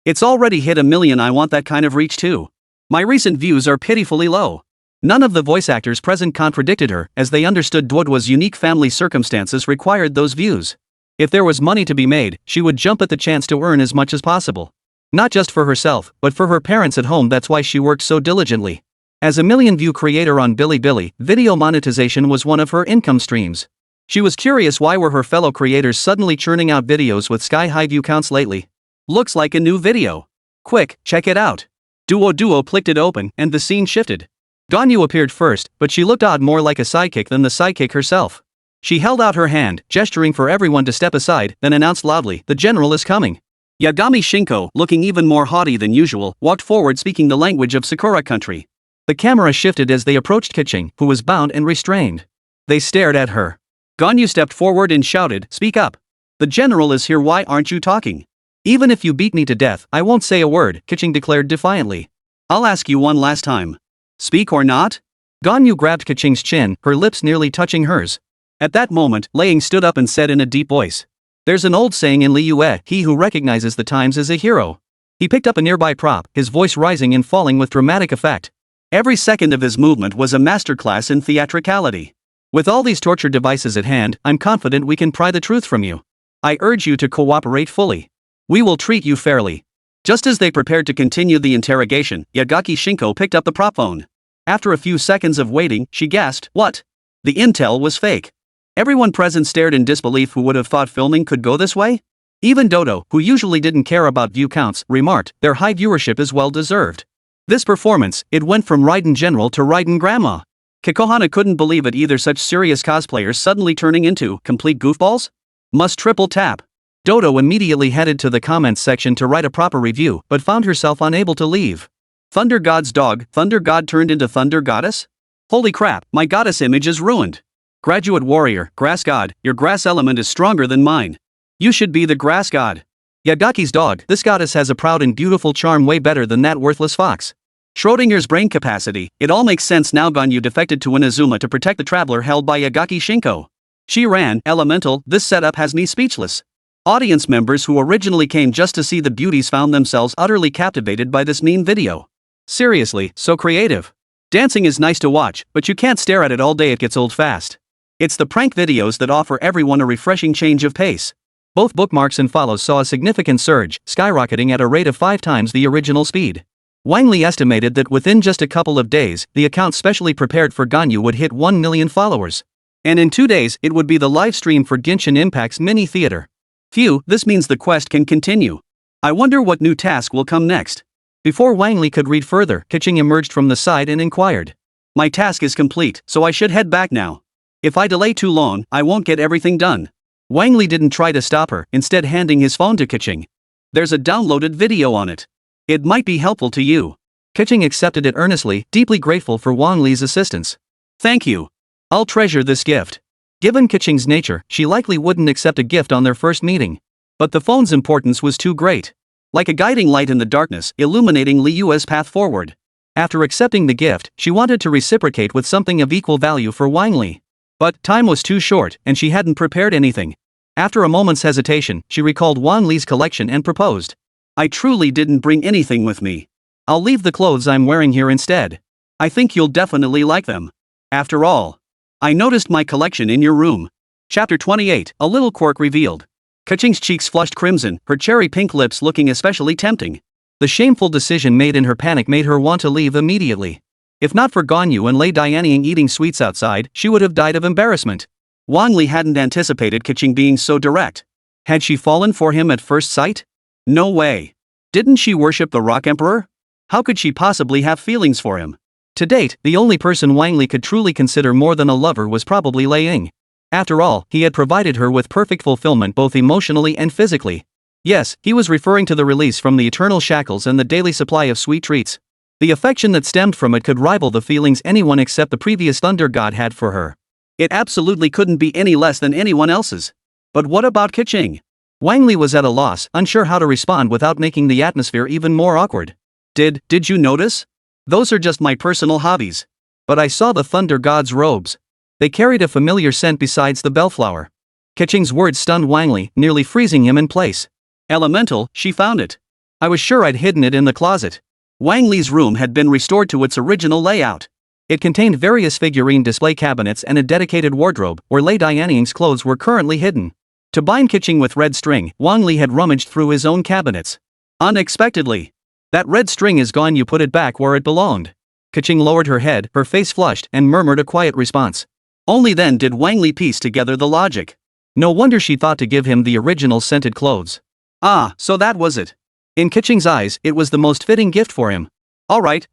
It's already hit 1 million, I want that kind of reach too. My recent views are pitifully low. None of the voice actors present contradicted her, as they understood Duodua's unique family circumstances required those views. If there was money to be made, she would jump at the chance to earn as much as possible. Not just for herself, but for her parents at home. That's why she worked so diligently. As a million-view creator on Bilibili, video monetization was one of her income streams. She was curious, why were her fellow creators suddenly churning out videos with sky-high view counts lately? Looks like a new video. Quick, check it out. Duo clicked it open, and the scene shifted. Ganyu appeared first, but she looked odd, more like a sidekick than the sidekick herself. She held out her hand, gesturing for everyone to step aside, then announced loudly, the general is coming. Yagami Shinko, looking even more haughty than usual, walked forward, speaking the language of Sakura Country. The camera shifted as they approached Keqing, who was bound and restrained. They stared at her. Ganyu stepped forward and shouted, speak up. The general is here, why aren't you talking? Even if you beat me to death, I won't say a word, Keqing declared defiantly. I'll ask you one last time. Speak or not? Ganyu grabbed Keqing's chin, her lips nearly touching hers. At that moment, Lei Ying stood up and said in a deep voice. There's an old saying in Liyue, he who recognizes the times is a hero. He picked up a nearby prop, his voice rising and falling with dramatic effect. Every second of his movement was a masterclass in theatricality. With all these torture devices at hand, I'm confident we can pry the truth from you. I urge you to cooperate fully. We will treat you fairly. Just as they prepared to continue the interrogation, Yagaki Shinko picked up the prop phone. After a few seconds of waiting, she gasped, what? The intel was fake. Everyone present stared in disbelief. Who would have thought filming could go this way? Even Dodo, who usually didn't care about view counts, remarked, their high viewership is well deserved. This performance, it went from Raiden General to Raiden Grandma. Kikohana couldn't believe it either, such serious cosplayers suddenly turning into complete goofballs? Must triple tap. Dodo immediately headed to the comments section to write a proper review, but found herself unable to leave. Thunder God's dog, Thunder God turned into Thunder Goddess? Holy crap, my goddess image is ruined. Graduate warrior, grass god, your grass element is stronger than mine. You should be the grass god. Yagaki's dog, this goddess has a proud and beautiful charm way better than that worthless fox. Schrodinger's brain capacity, it all makes sense now. Ganyu defected to Inazuma to protect the traveler held by Yagaki Shinko. She ran, elemental, this setup has me speechless. Audience members who originally came just to see the beauties found themselves utterly captivated by this mean video. Seriously, so creative. Dancing is nice to watch, but you can't stare at it all day, it gets old fast. It's the prank videos that offer everyone a refreshing change of pace. Both bookmarks and follows saw a significant surge, skyrocketing at a rate of 5 times the original speed. Wang Li estimated that within just a couple of days, the account specially prepared for Ganyu would hit 1 million followers. And in 2 days, it would be the live stream for Genshin Impact's mini-theater. Phew, this means the quest can continue. I wonder what new task will come next. Before Wang Li could read further, Keqing emerged from the side and inquired. My task is complete, so I should head back now. If I delay too long, I won't get everything done. Wang Li didn't try to stop her, instead handing his phone to Keqing. There's a downloaded video on it. It might be helpful to you. Keqing accepted it earnestly, deeply grateful for Wang Li's assistance. Thank you. I'll treasure this gift. Given Keqing's nature, she likely wouldn't accept a gift on their first meeting. But the phone's importance was too great. Like a guiding light in the darkness, illuminating Li Yue's path forward. After accepting the gift, she wanted to reciprocate with something of equal value for Wang Li. But time was too short, and she hadn't prepared anything. After a moment's hesitation, she recalled Wang Li's collection and proposed. I truly didn't bring anything with me. I'll leave the clothes I'm wearing here instead. I think you'll definitely like them. After all, I noticed my collection in your room. Chapter 28, a little quirk revealed. Keqing's cheeks flushed crimson, her cherry pink lips looking especially tempting. The shameful decision made in her panic made her want to leave immediately. If not for Ganyu and Lei Dianying eating sweets outside, she would have died of embarrassment. Wang Li hadn't anticipated Keqing being so direct. Had she fallen for him at first sight? No way. Didn't she worship the Rock Emperor? How could she possibly have feelings for him? To date, the only person Wang Li could truly consider more than a lover was probably Lei Ying. After all, he had provided her with perfect fulfillment both emotionally and physically. Yes, he was referring to the release from the eternal shackles and the daily supply of sweet treats. The affection that stemmed from it could rival the feelings anyone except the previous Thunder God had for her. It absolutely couldn't be any less than anyone else's. But what about Keqing? Wang Li was at a loss, unsure how to respond without making the atmosphere even more awkward. Did you notice? Those are just my personal hobbies. But I saw the Thunder God's robes. They carried a familiar scent besides the bellflower. Keqing's words stunned Wang Li, nearly freezing him in place. Elemental, she found it. I was sure I'd hidden it in the closet. Wang Li's room had been restored to its original layout. It contained various figurine display cabinets and a dedicated wardrobe, where Lei Dianying's clothes were currently hidden. To bind Keqing with red string, Wang Li had rummaged through his own cabinets. Unexpectedly. That red string is gone, you put it back where it belonged. Keqing lowered her head, her face flushed, and murmured a quiet response. Only then did Wang Li piece together the logic. No wonder she thought to give him the original scented clothes. Ah, so that was it. In Keqing's eyes, it was the most fitting gift for him. Alright.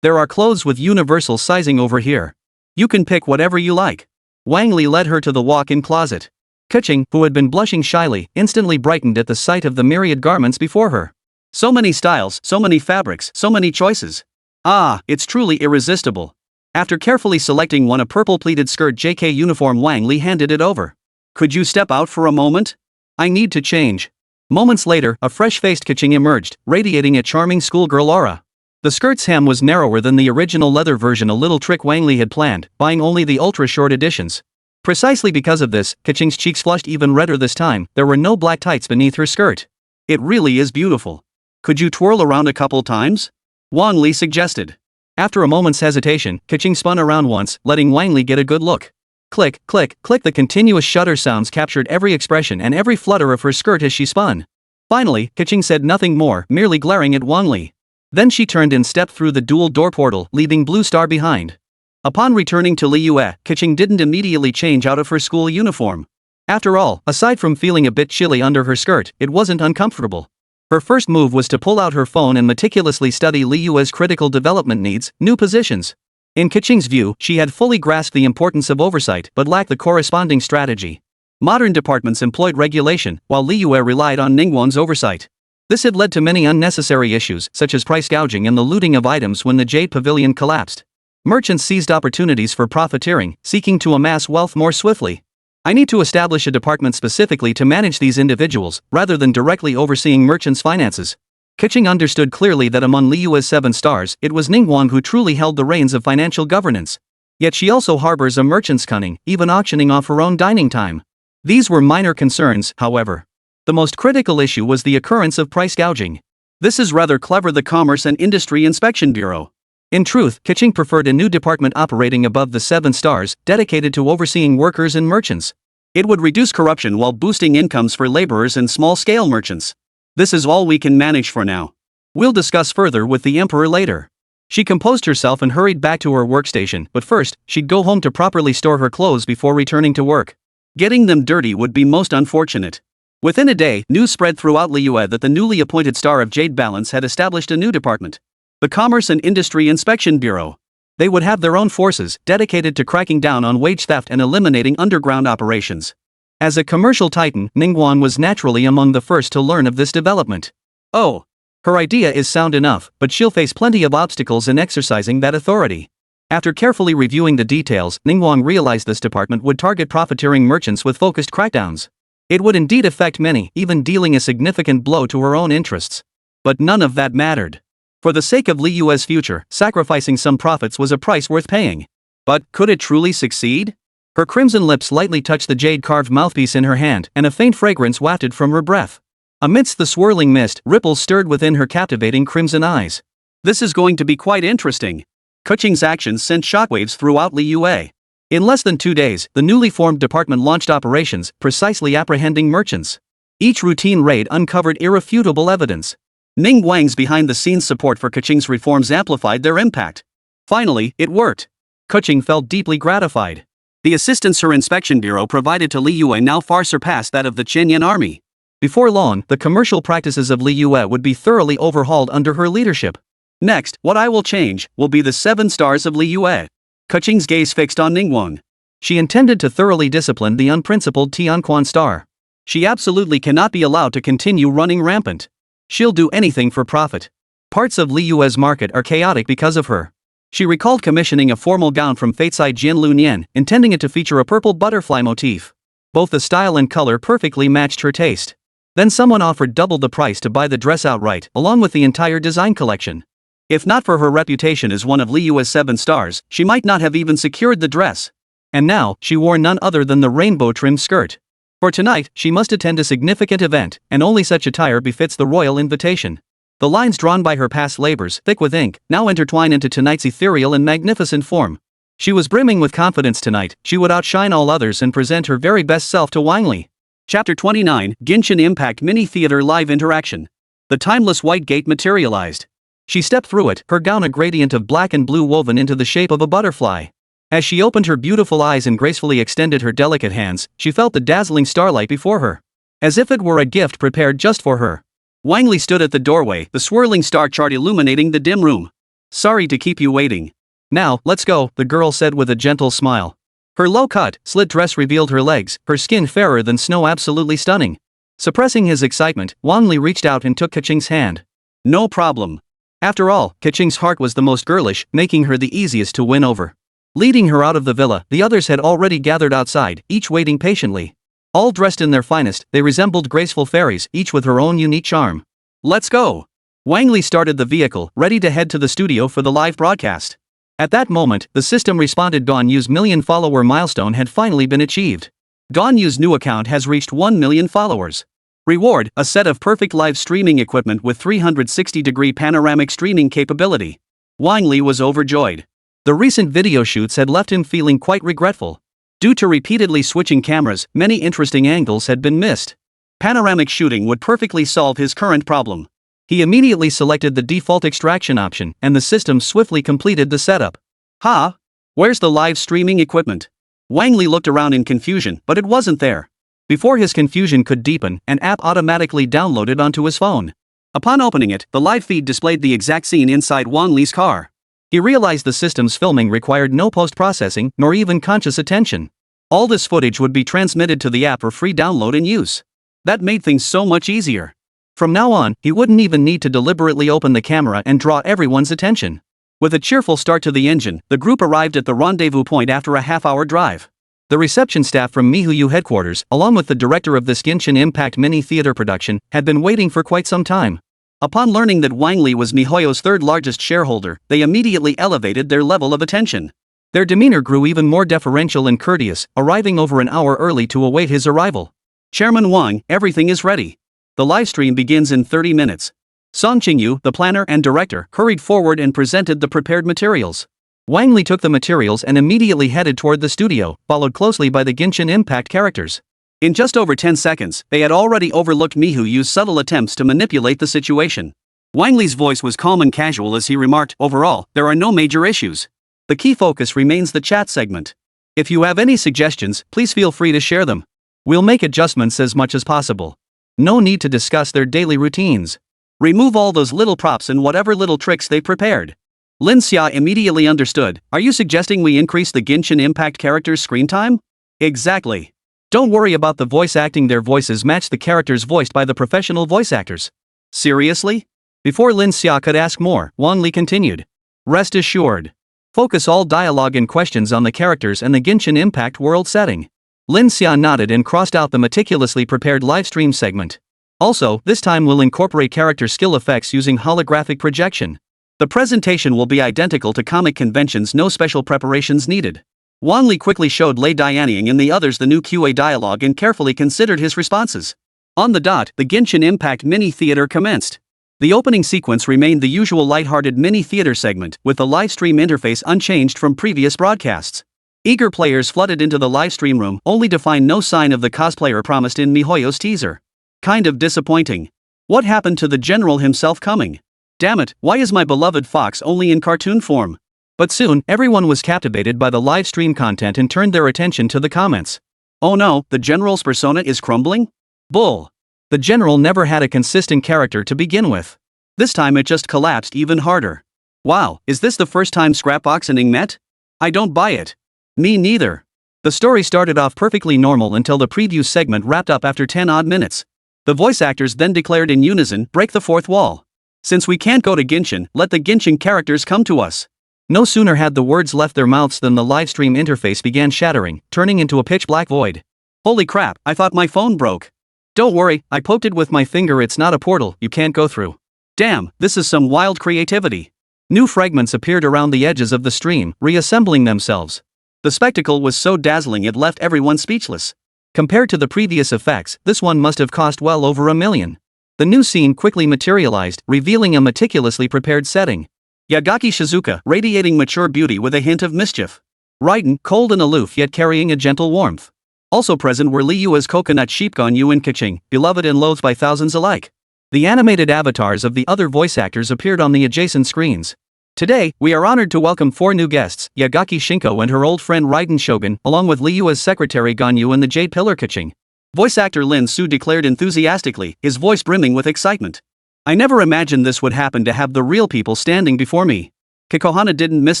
There are clothes with universal sizing over here. You can pick whatever you like. Wang Li led her to the walk-in closet. Keqing, who had been blushing shyly, instantly brightened at the sight of the myriad garments before her. So many styles, so many fabrics, so many choices. Ah, it's truly irresistible. After carefully selecting one, a purple pleated skirt JK uniform, Wang Li handed it over. Could you step out for a moment? I need to change. Moments later, a fresh-faced Keqing emerged, radiating a charming schoolgirl aura. The skirt's hem was narrower than the original leather version, a little trick Wang Li had planned, buying only the ultra-short editions. Precisely because of this, Keqing's cheeks flushed even redder this time. There were no black tights beneath her skirt. It really is beautiful. Could you twirl around a couple times? Wang Li suggested. After a moment's hesitation, Keqing spun around once, letting Wang Li get a good look. Click, click, click. The continuous shudder sounds captured every expression and every flutter of her skirt as she spun. Finally, Keqing said nothing more, merely glaring at Wang Li. Then she turned and stepped through the dual door portal, leaving Blue Star behind. Upon returning to Li Yue, Keqing didn't immediately change out of her school uniform. After all, aside from feeling a bit chilly under her skirt, it wasn't uncomfortable. Her first move was to pull out her phone and meticulously study Li Yue's critical development needs, new positions. In Keqing's view, she had fully grasped the importance of oversight but lacked the corresponding strategy. Modern departments employed regulation, while Li Yue relied on Ningguang's oversight. This had led to many unnecessary issues, such as price gouging and the looting of items when the Jade Pavilion collapsed. Merchants seized opportunities for profiteering, seeking to amass wealth more swiftly. I need to establish a department specifically to manage these individuals, rather than directly overseeing merchants' finances. Keqing understood clearly that among Li Yue's 7 stars, it was Ningguang who truly held the reins of financial governance. Yet she also harbors a merchant's cunning, even auctioning off her own dining time. These were minor concerns, however. The most critical issue was the occurrence of price gouging. This is rather clever, the Commerce and Industry Inspection Bureau. In truth, Keqing preferred a new department operating above the 7 stars, dedicated to overseeing workers and merchants. It would reduce corruption while boosting incomes for laborers and small-scale merchants. This is all we can manage for now. We'll discuss further with the Emperor later. She composed herself and hurried back to her workstation, but first, she'd go home to properly store her clothes before returning to work. Getting them dirty would be most unfortunate. Within a day, news spread throughout Li Yue that the newly appointed Star of Jade Balance had established a new department. The Commerce and Industry Inspection Bureau. They would have their own forces, dedicated to cracking down on wage theft and eliminating underground operations. As a commercial titan, Ningguang was naturally among the first to learn of this development. Oh, her idea is sound enough, but she'll face plenty of obstacles in exercising that authority. After carefully reviewing the details, Ningguang realized this department would target profiteering merchants with focused crackdowns. It would indeed affect many, even dealing a significant blow to her own interests. But none of that mattered. For the sake of Li Yue's future, sacrificing some profits was a price worth paying. But could it truly succeed? Her crimson lips lightly touched the jade-carved mouthpiece in her hand, and a faint fragrance wafted from her breath. Amidst the swirling mist, ripples stirred within her captivating crimson eyes. This is going to be quite interesting. Keqing's actions sent shockwaves throughout Li Yue. In less than 2 days, the newly formed department launched operations, precisely apprehending merchants. Each routine raid uncovered irrefutable evidence. Ningguang's behind-the-scenes support for Keqing's reforms amplified their impact. Finally, it worked. Keqing felt deeply gratified. The assistance her inspection bureau provided to Li Yue now far surpassed that of the Chenyan army. Before long, the commercial practices of Li Yue would be thoroughly overhauled under her leadership. Next, what I will change will be the 7 stars of Li Yue. Keqing's gaze fixed on Ningguang. She intended to thoroughly discipline the unprincipled Tianquan star. She absolutely cannot be allowed to continue running rampant. She'll do anything for profit. Parts of Li Yue's market are chaotic because of her. She recalled commissioning a formal gown from Fateside Jianlu Nian, intending it to feature a purple butterfly motif. Both the style and color perfectly matched her taste. Then someone offered double the price to buy the dress outright, along with the entire design collection. If not for her reputation as one of Li Yue's 7 stars, she might not have even secured the dress. And now, she wore none other than the rainbow-trimmed skirt. For tonight, she must attend a significant event, and only such attire befits the royal invitation. The lines drawn by her past labors, thick with ink, now intertwine into tonight's ethereal and magnificent form. She was brimming with confidence tonight. She would outshine all others and present her very best self to Wang Li. Chapter 29, Genshin Impact Mini Theater Live Interaction. The timeless white gate materialized. She stepped through it, her gown a gradient of black and blue woven into the shape of a butterfly. As she opened her beautiful eyes and gracefully extended her delicate hands, she felt the dazzling starlight before her. As if it were a gift prepared just for her. Wang Li stood at the doorway, the swirling star chart illuminating the dim room. Sorry to keep you waiting. Now, let's go, the girl said with a gentle smile. Her low-cut, slit dress revealed her legs, her skin fairer than snow, absolutely stunning. Suppressing his excitement, Wang Li reached out and took Keqing's hand. No problem. After all, Keqing's heart was the most girlish, making her the easiest to win over. Leading her out of the villa, the others had already gathered outside, each waiting patiently. All dressed in their finest, they resembled graceful fairies, each with her own unique charm. Let's go! Wang Li started the vehicle, ready to head to the studio for the live broadcast. At that moment, the system responded Dawn Yu's million-follower milestone had finally been achieved. Dawn Yu's new account has reached 1 million followers. Reward, a set of perfect live streaming equipment with 360-degree panoramic streaming capability. Wang Li was overjoyed. The recent video shoots had left him feeling quite regretful. Due to repeatedly switching cameras, many interesting angles had been missed. Panoramic shooting would perfectly solve his current problem. He immediately selected the default extraction option, and the system swiftly completed the setup. Ha! Where's the live streaming equipment? Wang Li looked around in confusion, but it wasn't there. Before his confusion could deepen, an app automatically downloaded onto his phone. Upon opening it, the live feed displayed the exact scene inside Wang Li's car. He realized the system's filming required no post-processing, nor even conscious attention. All this footage would be transmitted to the app for free download and use. That made things so much easier. From now on, he wouldn't even need to deliberately open the camera and draw everyone's attention. With a cheerful start to the engine, the group arrived at the rendezvous point after a half-hour drive. The reception staff from Mihuyu headquarters, along with the director of this Genshin Impact mini theater production, had been waiting for quite some time. Upon learning that Wang Li was MiHoYo's third-largest shareholder, they immediately elevated their level of attention. Their demeanor grew even more deferential and courteous, arriving over an hour early to await his arrival. Chairman Wang, everything is ready. The livestream begins in 30 minutes. Song Qingyu, the planner and director, hurried forward and presented the prepared materials. Wang Li took the materials and immediately headed toward the studio, followed closely by the Genshin Impact characters. In just over 10 seconds, they had already overlooked Mihuyu's subtle attempts to manipulate the situation. Wang Li's voice was calm and casual as he remarked, overall, there are no major issues. The key focus remains the chat segment. If you have any suggestions, please feel free to share them. We'll make adjustments as much as possible. No need to discuss their daily routines. Remove all those little props and whatever little tricks they prepared. Lin Xia immediately understood. Are you suggesting we increase the Genshin Impact characters' screen time? Exactly. Don't worry about the voice acting, their voices match the characters voiced by the professional voice actors. Seriously? Before Lin Xia could ask more, Wang Li continued. Rest assured. Focus all dialogue and questions on the characters and the Genshin Impact world setting. Lin Xia nodded and crossed out the meticulously prepared livestream segment. Also, this time we'll incorporate character skill effects using holographic projection. The presentation will be identical to comic conventions, no special preparations needed. Wang Li quickly showed Lei Dianying and the others the new QA dialogue and carefully considered his responses. On the dot, the Genshin Impact mini-theater commenced. The opening sequence remained the usual lighthearted mini-theater segment, with the livestream interface unchanged from previous broadcasts. Eager players flooded into the livestream room, only to find no sign of the cosplayer promised in MiHoYo's teaser. Kind of disappointing. What happened to the general himself coming? Damn it, why is my beloved Fox only in cartoon form? But soon, everyone was captivated by the live stream content and turned their attention to the comments. Oh no, the general's persona is crumbling? Bull. The general never had a consistent character to begin with. This time it just collapsed even harder. Wow, is this the first time scrapboxing met? I don't buy it. Me neither. The story started off perfectly normal until the preview segment wrapped up after 10 odd minutes. The voice actors then declared in unison, break the fourth wall. Since we can't go to Genshin, let the Genshin characters come to us. No sooner had the words left their mouths than the livestream interface began shattering, turning into a pitch-black void. Holy crap, I thought my phone broke. Don't worry, I poked it with my finger, it's not a portal you can't go through. Damn, this is some wild creativity. New fragments appeared around the edges of the stream, reassembling themselves. The spectacle was so dazzling it left everyone speechless. Compared to the previous effects, this one must have cost well over $1 million. The new scene quickly materialized, revealing a meticulously prepared setting. Yagaki Shizuka, radiating mature beauty with a hint of mischief. Raiden, cold and aloof yet carrying a gentle warmth. Also present were Li Yua's coconut sheep Ganyu and Keqing, beloved and loathed by thousands alike. The animated avatars of the other voice actors appeared on the adjacent screens. Today, we are honored to welcome 4 new guests, Yagaki Shinko and her old friend Raiden Shogun, along with Li Yua's secretary Ganyu and the Jade Pillar Keqing. Voice actor Lin Su declared enthusiastically, his voice brimming with excitement. I never imagined this would happen, to have the real people standing before me. Kikohana didn't miss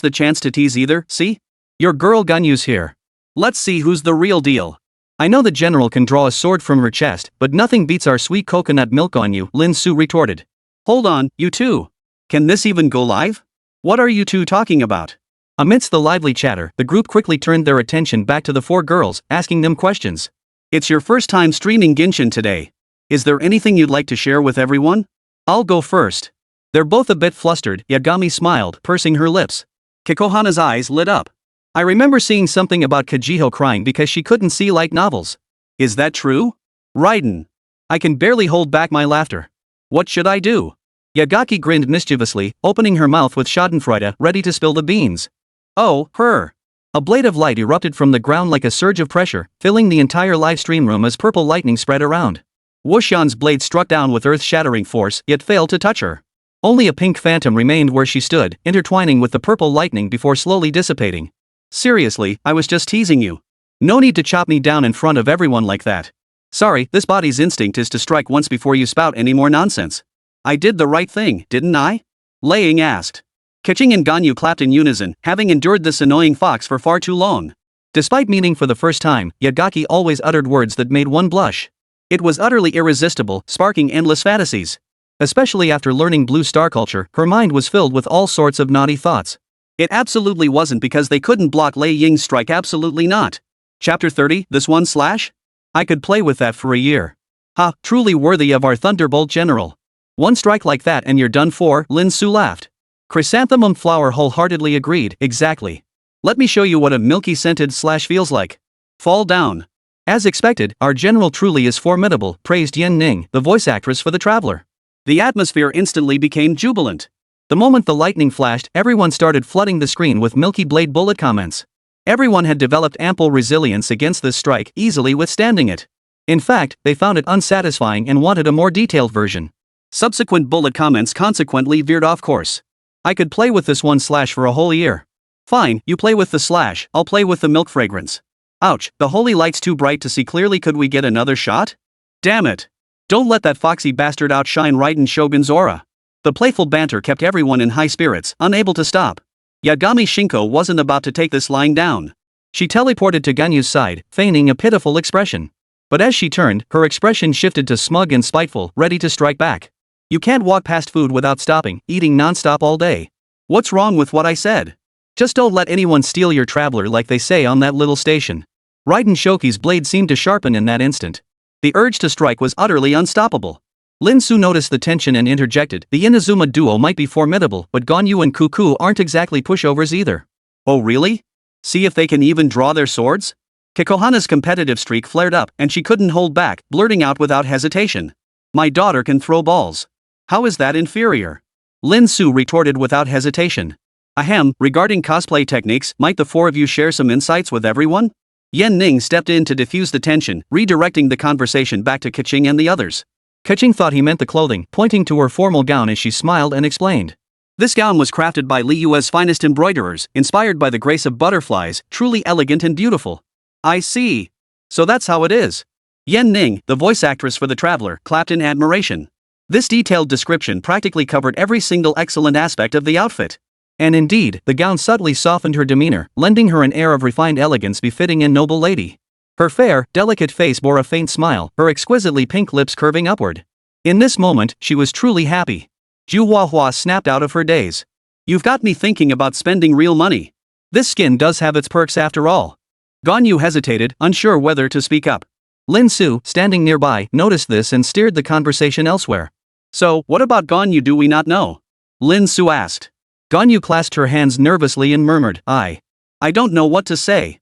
the chance to tease either, see? Your girl Ganyu's here. Let's see who's the real deal. I know the general can draw a sword from her chest, but nothing beats our sweet coconut milk Ganyu, Lin Su retorted. Hold on, you two. Can this even go live? What are you two talking about? Amidst the lively chatter, the group quickly turned their attention back to the 4 girls, asking them questions. It's your first time streaming Genshin today. Is there anything you'd like to share with everyone? I'll go first. They're both a bit flustered, Yagami smiled, pursing her lips. Kikohana's eyes lit up. I remember seeing something about Kajiho crying because she couldn't see light novels. Is that true? Raiden. I can barely hold back my laughter. What should I do? Yagaki grinned mischievously, opening her mouth with schadenfreude, ready to spill the beans. Oh, her. A blade of light erupted from the ground like a surge of pressure, filling the entire live stream room as purple lightning spread around. Wuxian's blade struck down with earth-shattering force, yet failed to touch her. Only a pink phantom remained where she stood, intertwining with the purple lightning before slowly dissipating. Seriously, I was just teasing you. No need to chop me down in front of everyone like that. Sorry, this body's instinct is to strike once before you spout any more nonsense. I did the right thing, didn't I? Laying asked. Keqing and Ganyu clapped in unison, having endured this annoying fox for far too long. Despite meeting for the first time, Yagaki always uttered words that made one blush. It was utterly irresistible, sparking endless fantasies. Especially after learning blue star culture, her mind was filled with all sorts of naughty thoughts. It absolutely wasn't because they couldn't block Lei Ying's strike, absolutely not. Chapter 30, this one slash? I could play with that for a year. Ha, truly worthy of our Thunderbolt General. One strike like that and you're done for, Lin Su laughed. Chrysanthemum Flower wholeheartedly agreed, exactly. Let me show you what a milky-scented slash feels like. Fall down. As expected, our general truly is formidable, praised Yen Ning, the voice actress for the Traveler. The atmosphere instantly became jubilant. The moment the lightning flashed, everyone started flooding the screen with Milky Blade bullet comments. Everyone had developed ample resilience against this strike, easily withstanding it. In fact, they found it unsatisfying and wanted a more detailed version. Subsequent bullet comments consequently veered off course. I could play with this one slash for a whole year. Fine, you play with the slash, I'll play with the milk fragrance. Ouch, the holy light's too bright to see clearly, could we get another shot? Damn it. Don't let that foxy bastard outshine Raiden Shogun's aura. The playful banter kept everyone in high spirits, unable to stop. Yagami Shinko wasn't about to take this lying down. She teleported to Ganyu's side, feigning a pitiful expression. But as she turned, her expression shifted to smug and spiteful, ready to strike back. You can't walk past food without stopping, eating non-stop all day. What's wrong with what I said? Just don't let anyone steal your traveler like they say on that little station. Raiden Shoki's blade seemed to sharpen in that instant. The urge to strike was utterly unstoppable. Lin Su noticed the tension and interjected, the Inazuma duo might be formidable, but Ganyu and Kuku aren't exactly pushovers either. Oh really? See if they can even draw their swords? Kikohana's competitive streak flared up, and she couldn't hold back, blurting out without hesitation. My daughter can throw balls. How is that inferior? Lin Su retorted without hesitation. Ahem, regarding cosplay techniques, might the four of you share some insights with everyone? Yan Ning stepped in to diffuse the tension, redirecting the conversation back to Keqing and the others. Keqing thought he meant the clothing, pointing to her formal gown as she smiled and explained. This gown was crafted by Li Yue's finest embroiderers, inspired by the grace of butterflies, truly elegant and beautiful. I see. So that's how it is. Yan Ning, the voice actress for the traveler, clapped in admiration. This detailed description practically covered every single excellent aspect of the outfit. And indeed, the gown subtly softened her demeanor, lending her an air of refined elegance befitting a noble lady. Her fair, delicate face bore a faint smile, her exquisitely pink lips curving upward. In this moment, she was truly happy. Juhuahua snapped out of her daze. You've got me thinking about spending real money. This skin does have its perks after all. Ganyu hesitated, unsure whether to speak up. Lin Su, standing nearby, noticed this and steered the conversation elsewhere. So, what about Ganyu do we not know? Lin Su asked. Ganyu clasped her hands nervously and murmured, I don't know what to say.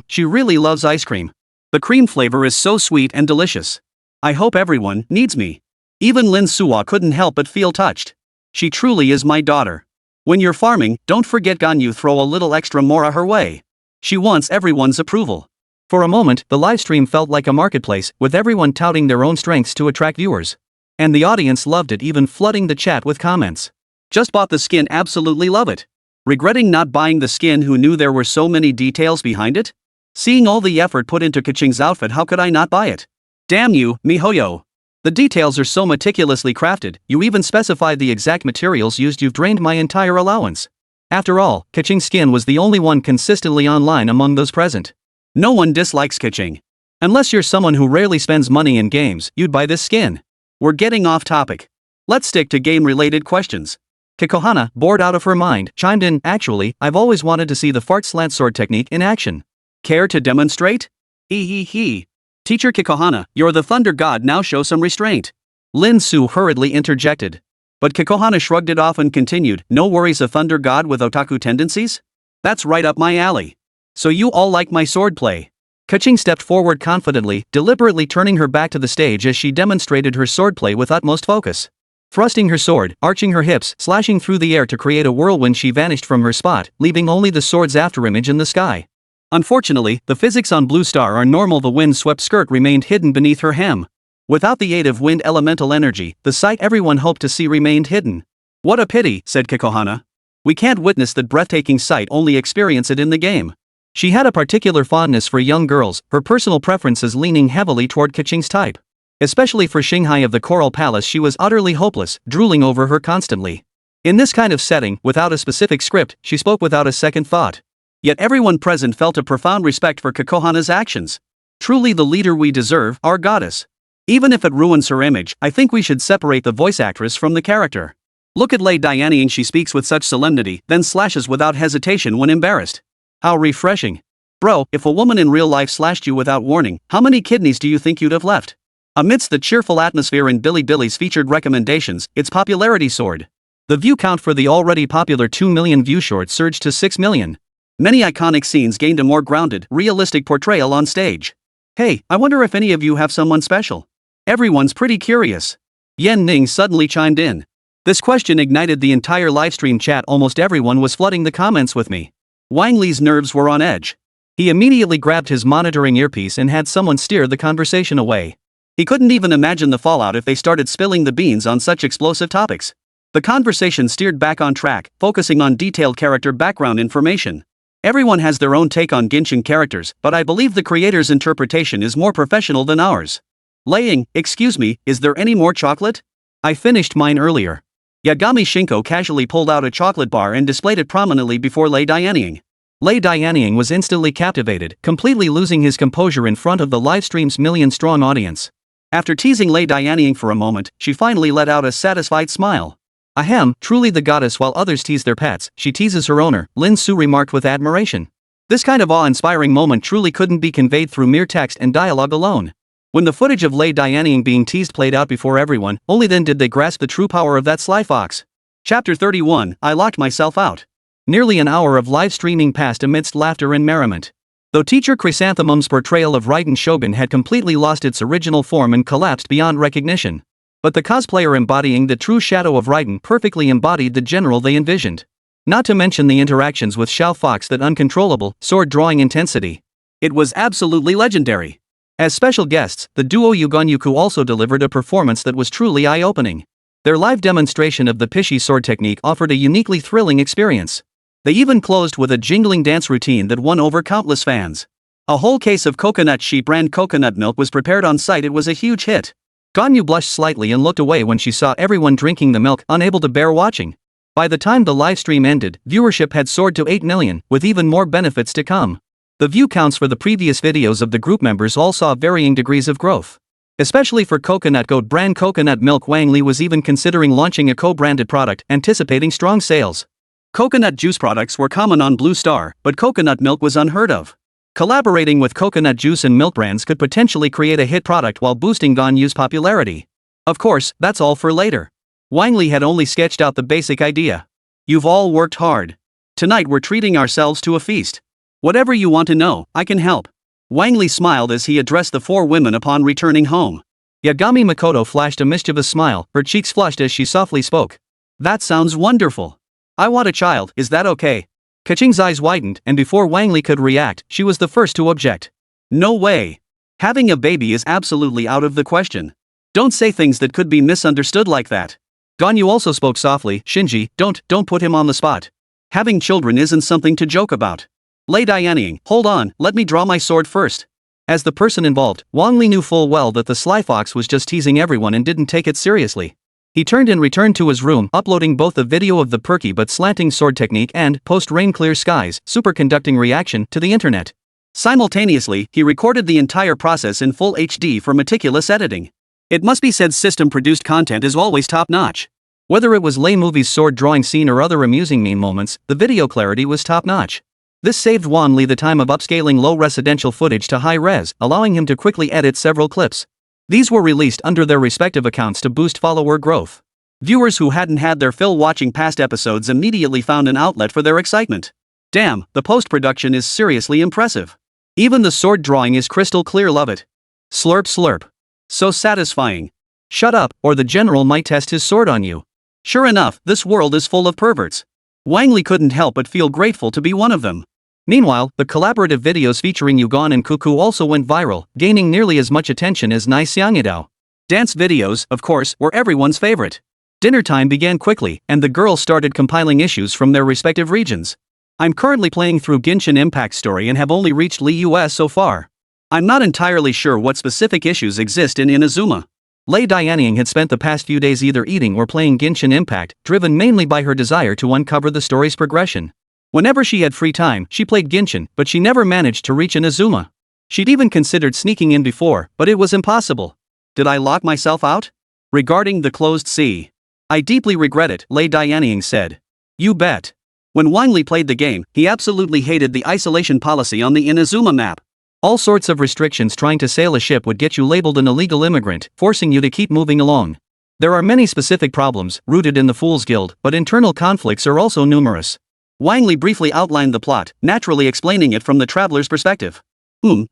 She really loves ice cream. The cream flavor is so sweet and delicious. I hope everyone needs me. Even Lin Suwa couldn't help but feel touched. She truly is my daughter. When you're farming, don't forget Ganyu throw a little extra mora her way. She wants everyone's approval. For a moment, the livestream felt like a marketplace, with everyone touting their own strengths to attract viewers. And the audience loved it, even flooding the chat with comments. Just bought the skin, absolutely love it. Regretting not buying the skin, who knew there were so many details behind it? Seeing all the effort put into Keqing's outfit, how could I not buy it? Damn you, miHoYo. The details are so meticulously crafted, you even specified the exact materials used. You've drained my entire allowance. After all, Keqing's skin was the only one consistently online among those present. No one dislikes Keqing. Unless you're someone who rarely spends money in games, you'd buy this skin. We're getting off topic. Let's stick to game-related questions. Kikohana, bored out of her mind, chimed in, actually, I've always wanted to see the fart slant sword technique in action. Care to demonstrate? He. Teacher Kikohana, you're the thunder god, now show some restraint. Lin Su hurriedly interjected. But Kikohana shrugged it off and continued, no worries, a thunder god with otaku tendencies? That's right up my alley. So you all like my swordplay? Keqing stepped forward confidently, deliberately turning her back to the stage as she demonstrated her swordplay with utmost focus. Thrusting her sword, arching her hips, slashing through the air to create a whirlwind, she vanished from her spot, leaving only the sword's afterimage in the sky. Unfortunately, the physics on Blue Star are normal. The wind-swept skirt remained hidden beneath her hem. Without the aid of wind elemental energy, the sight everyone hoped to see remained hidden. What a pity, said Kikohana. We can't witness that breathtaking sight, only experience it in the game. She had a particular fondness for young girls, her personal preferences leaning heavily toward Keqing's type. Especially for Shanghai of the Coral Palace, she was utterly hopeless, drooling over her constantly. In this kind of setting, without a specific script, she spoke without a second thought. Yet everyone present felt a profound respect for Kikohana's actions. Truly the leader we deserve, our goddess. Even if it ruins her image, I think we should separate the voice actress from the character. Look at Lei Dianying, she speaks with such solemnity, then slashes without hesitation when embarrassed. How refreshing. Bro, if a woman in real life slashed you without warning, how many kidneys do you think you'd have left? Amidst the cheerful atmosphere in Bilibili's featured recommendations, its popularity soared. The view count for the already popular 2 million view short surged to 6 million. Many iconic scenes gained a more grounded, realistic portrayal on stage. Hey, I wonder if any of you have someone special. Everyone's pretty curious. Yan Ning suddenly chimed in. This question ignited the entire livestream chat. Almost everyone was flooding the comments with me. Wang Li's nerves were on edge. He immediately grabbed his monitoring earpiece and had someone steer the conversation away. He couldn't even imagine the fallout if they started spilling the beans on such explosive topics. The conversation steered back on track, focusing on detailed character background information. Everyone has their own take on Genshin characters, but I believe the creator's interpretation is more professional than ours. Laying, excuse me, is there any more chocolate? I finished mine earlier. Yagami Shinko casually pulled out a chocolate bar and displayed it prominently before Lei Dianying. Lei Dianying was instantly captivated, completely losing his composure in front of the livestream's million-strong audience. After teasing Lei Dianying for a moment, she finally let out a satisfied smile. Ahem, truly the goddess. While others tease their pets, she teases her owner, Lin Su remarked with admiration. This kind of awe-inspiring moment truly couldn't be conveyed through mere text and dialogue alone. When the footage of Lei Dianying being teased played out before everyone, only then did they grasp the true power of that sly fox. Chapter 31, I locked myself out. Nearly an hour of live streaming passed amidst laughter and merriment. Though Teacher Chrysanthemum's portrayal of Raiden Shogun had completely lost its original form and collapsed beyond recognition. But the cosplayer embodying the true shadow of Raiden perfectly embodied the general they envisioned. Not to mention the interactions with Xiao Fox, that uncontrollable, sword-drawing intensity. It was absolutely legendary. As special guests, the duo Yugon also delivered a performance that was truly eye-opening. Their live demonstration of the Pishi sword technique offered a uniquely thrilling experience. They even closed with a jingling dance routine that won over countless fans. A whole case of coconut sheep brand coconut milk was prepared on site. It was a huge hit. Ganyu blushed slightly and looked away when she saw everyone drinking the milk, unable to bear watching. By the time the livestream ended, viewership had soared to 8 million, with even more benefits to come. The view counts for the previous videos of the group members all saw varying degrees of growth. Especially for coconut goat brand coconut milk, Wang Li was even considering launching a co-branded product, anticipating strong sales. Coconut juice products were common on Blue Star, but coconut milk was unheard of. Collaborating with coconut juice and milk brands could potentially create a hit product while boosting Ganyu's popularity. Of course, that's all for later. Wang Li had only sketched out the basic idea. You've all worked hard. Tonight we're treating ourselves to a feast. Whatever you want to know, I can help. Wang Li smiled as he addressed the 4 women upon returning home. Yagami Mikoto flashed a mischievous smile, her cheeks flushed as she softly spoke. That sounds wonderful. I want a child, is that okay? Kaching's eyes widened, and before Wang Li could react, she was the first to object. No way. Having a baby is absolutely out of the question. Don't say things that could be misunderstood like that. Ganyu also spoke softly. Shinji, don't put him on the spot. Having children isn't something to joke about. Lei Dianying, hold on, let me draw my sword first. As the person involved, Wang Li knew full well that the sly fox was just teasing everyone and didn't take it seriously. He turned and returned to his room, uploading both a video of the perky but slanting sword technique and, post-rain clear skies, superconducting reaction, to the internet. Simultaneously, he recorded the entire process in full HD for meticulous editing. It must be said, system-produced content is always top-notch. Whether it was Lei Movie's sword drawing scene or other amusing meme moments, the video clarity was top-notch. This saved Wang Li the time of upscaling low residential footage to high-res, allowing him to quickly edit several clips. These were released under their respective accounts to boost follower growth. Viewers who hadn't had their fill watching past episodes immediately found an outlet for their excitement. Damn, the post-production is seriously impressive. Even the sword drawing is crystal clear, love it. Slurp slurp. So satisfying. Shut up, or the general might test his sword on you. Sure enough, this world is full of perverts. Wang Li couldn't help but feel grateful to be one of them. Meanwhile, the collaborative videos featuring Yugon and Cuckoo also went viral, gaining nearly as much attention as Nai Xiangidao. Dance videos, of course, were everyone's favorite. Dinner time began quickly, and the girls started compiling issues from their respective regions. I'm currently playing through Genshin Impact story and have only reached Li US so far. I'm not entirely sure what specific issues exist in Inazuma. Lei Dianying had spent the past few days either eating or playing Genshin Impact, driven mainly by her desire to uncover the story's progression. Whenever she had free time, she played Genshin, but she never managed to reach Inazuma. She'd even considered sneaking in before, but it was impossible. Did I lock myself out? Regarding the closed sea. I deeply regret it, Lei Dianying said. You bet. When Wang Li played the game, he absolutely hated the isolation policy on the Inazuma map. All sorts of restrictions trying to sail a ship would get you labeled an illegal immigrant, forcing you to keep moving along. There are many specific problems, rooted in the Fool's Guild, but internal conflicts are also numerous. Wang Li briefly outlined the plot, naturally explaining it from the traveler's perspective.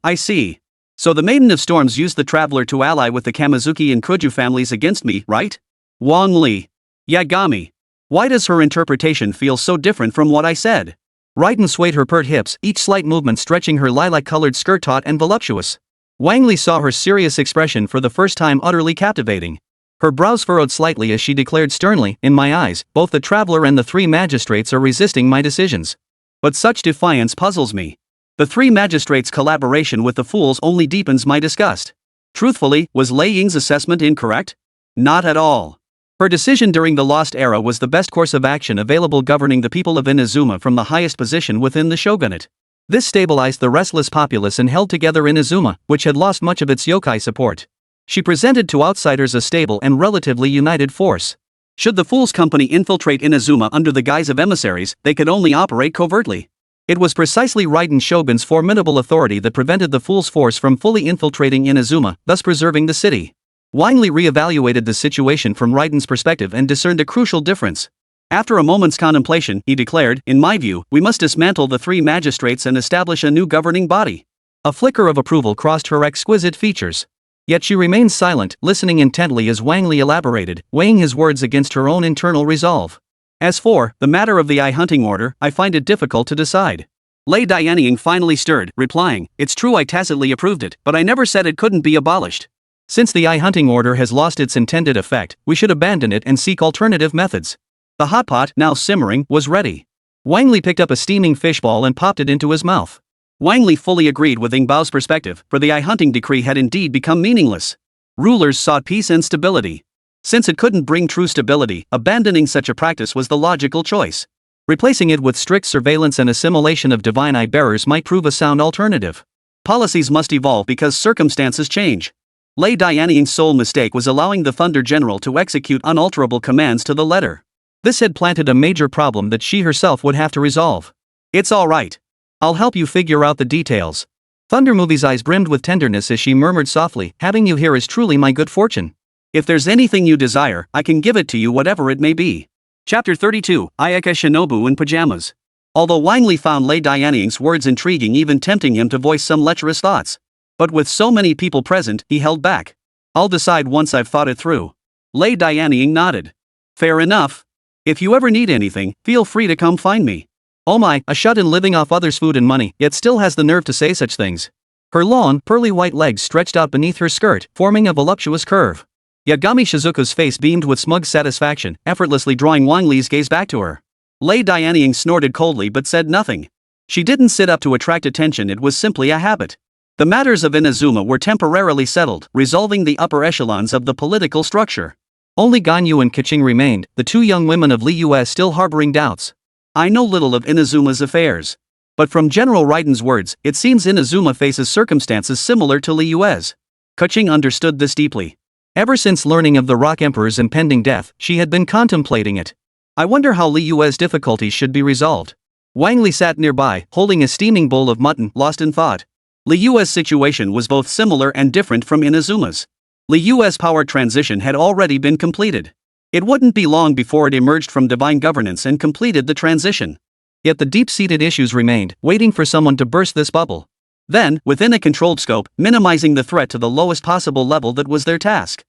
I see. So the Maiden of Storms used the traveler to ally with the Kamizuki and Kuju families against me, right? Wang Li. Yagami. Why does her interpretation feel so different from what I said? Raiden swayed her pert hips, each slight movement stretching her lilac-colored skirt taut and voluptuous. Wang Li saw her serious expression for the first time, utterly captivating. Her brows furrowed slightly as she declared sternly, in my eyes, both the traveler and the 3 magistrates are resisting my decisions. But such defiance puzzles me. The 3 magistrates' collaboration with the fools only deepens my disgust. Truthfully, was Lei Ying's assessment incorrect? Not at all. Her decision during the Lost Era was the best course of action available, governing the people of Inazuma from the highest position within the shogunate. This stabilized the restless populace and held together Inazuma, which had lost much of its yokai support. She presented to outsiders a stable and relatively united force. Should the Fool's Company infiltrate Inazuma under the guise of emissaries, they could only operate covertly. It was precisely Raiden Shogun's formidable authority that prevented the Fool's force from fully infiltrating Inazuma, thus preserving the city. Wang Li re-evaluated the situation from Raiden's perspective and discerned a crucial difference. After a moment's contemplation, he declared, "In my view, we must dismantle the three magistrates and establish a new governing body." A flicker of approval crossed her exquisite features. Yet she remained silent, listening intently as Wang Li elaborated, weighing his words against her own internal resolve. "As for the matter of the eye hunting order, I find it difficult to decide." Lei Dianying finally stirred, replying, "It's true I tacitly approved it, but I never said it couldn't be abolished. Since the eye hunting order has lost its intended effect, we should abandon it and seek alternative methods." The hot pot, now simmering, was ready. Wang Li picked up a steaming fishball and popped it into his mouth. Wang Li fully agreed with Ing Bao's perspective, for the eye hunting decree had indeed become meaningless. Rulers sought peace and stability. Since it couldn't bring true stability, abandoning such a practice was the logical choice. Replacing it with strict surveillance and assimilation of divine eye bearers might prove a sound alternative. Policies must evolve because circumstances change. Lei Dianying's sole mistake was allowing the Thunder General to execute unalterable commands to the letter. This had planted a major problem that she herself would have to resolve. "It's all right. I'll help you figure out the details." Thunder Movie's eyes brimmed with tenderness as she murmured softly, "Having you here is truly my good fortune. If there's anything you desire, I can give it to you, whatever it may be." Chapter 32, Ayaka Shinobu in Pajamas. Although Wang Li found Lei Dianying's words intriguing, even tempting him to voice some lecherous thoughts. But with so many people present, he held back. "I'll decide once I've thought it through." Lei Dianying nodded. "Fair enough. If you ever need anything, feel free to come find me." Oh my, a shut-in living off others' food and money, yet still has the nerve to say such things. Her long, pearly white legs stretched out beneath her skirt, forming a voluptuous curve. Yagami Shizuka's face beamed with smug satisfaction, effortlessly drawing Wang Li's gaze back to her. Lei Dianying snorted coldly but said nothing. She didn't sit up to attract attention, it was simply a habit. The matters of Inazuma were temporarily settled, resolving the upper echelons of the political structure. Only Ganyu and Keqing remained, the two young women of Liyue still harboring doubts. "I know little of Inazuma's affairs. But from General Raiden's words, it seems Inazuma faces circumstances similar to Liyue's." Keqing understood this deeply. Ever since learning of the Rock Emperor's impending death, she had been contemplating it. "I wonder how Liyue's difficulties should be resolved." Wang Li sat nearby, holding a steaming bowl of mutton, lost in thought. Liyue's situation was both similar and different from Inazuma's. Liyue's power transition had already been completed. It wouldn't be long before it emerged from divine governance and completed the transition. Yet the deep-seated issues remained, waiting for someone to burst this bubble. Then, within a controlled scope, minimizing the threat to the lowest possible level, that was their task.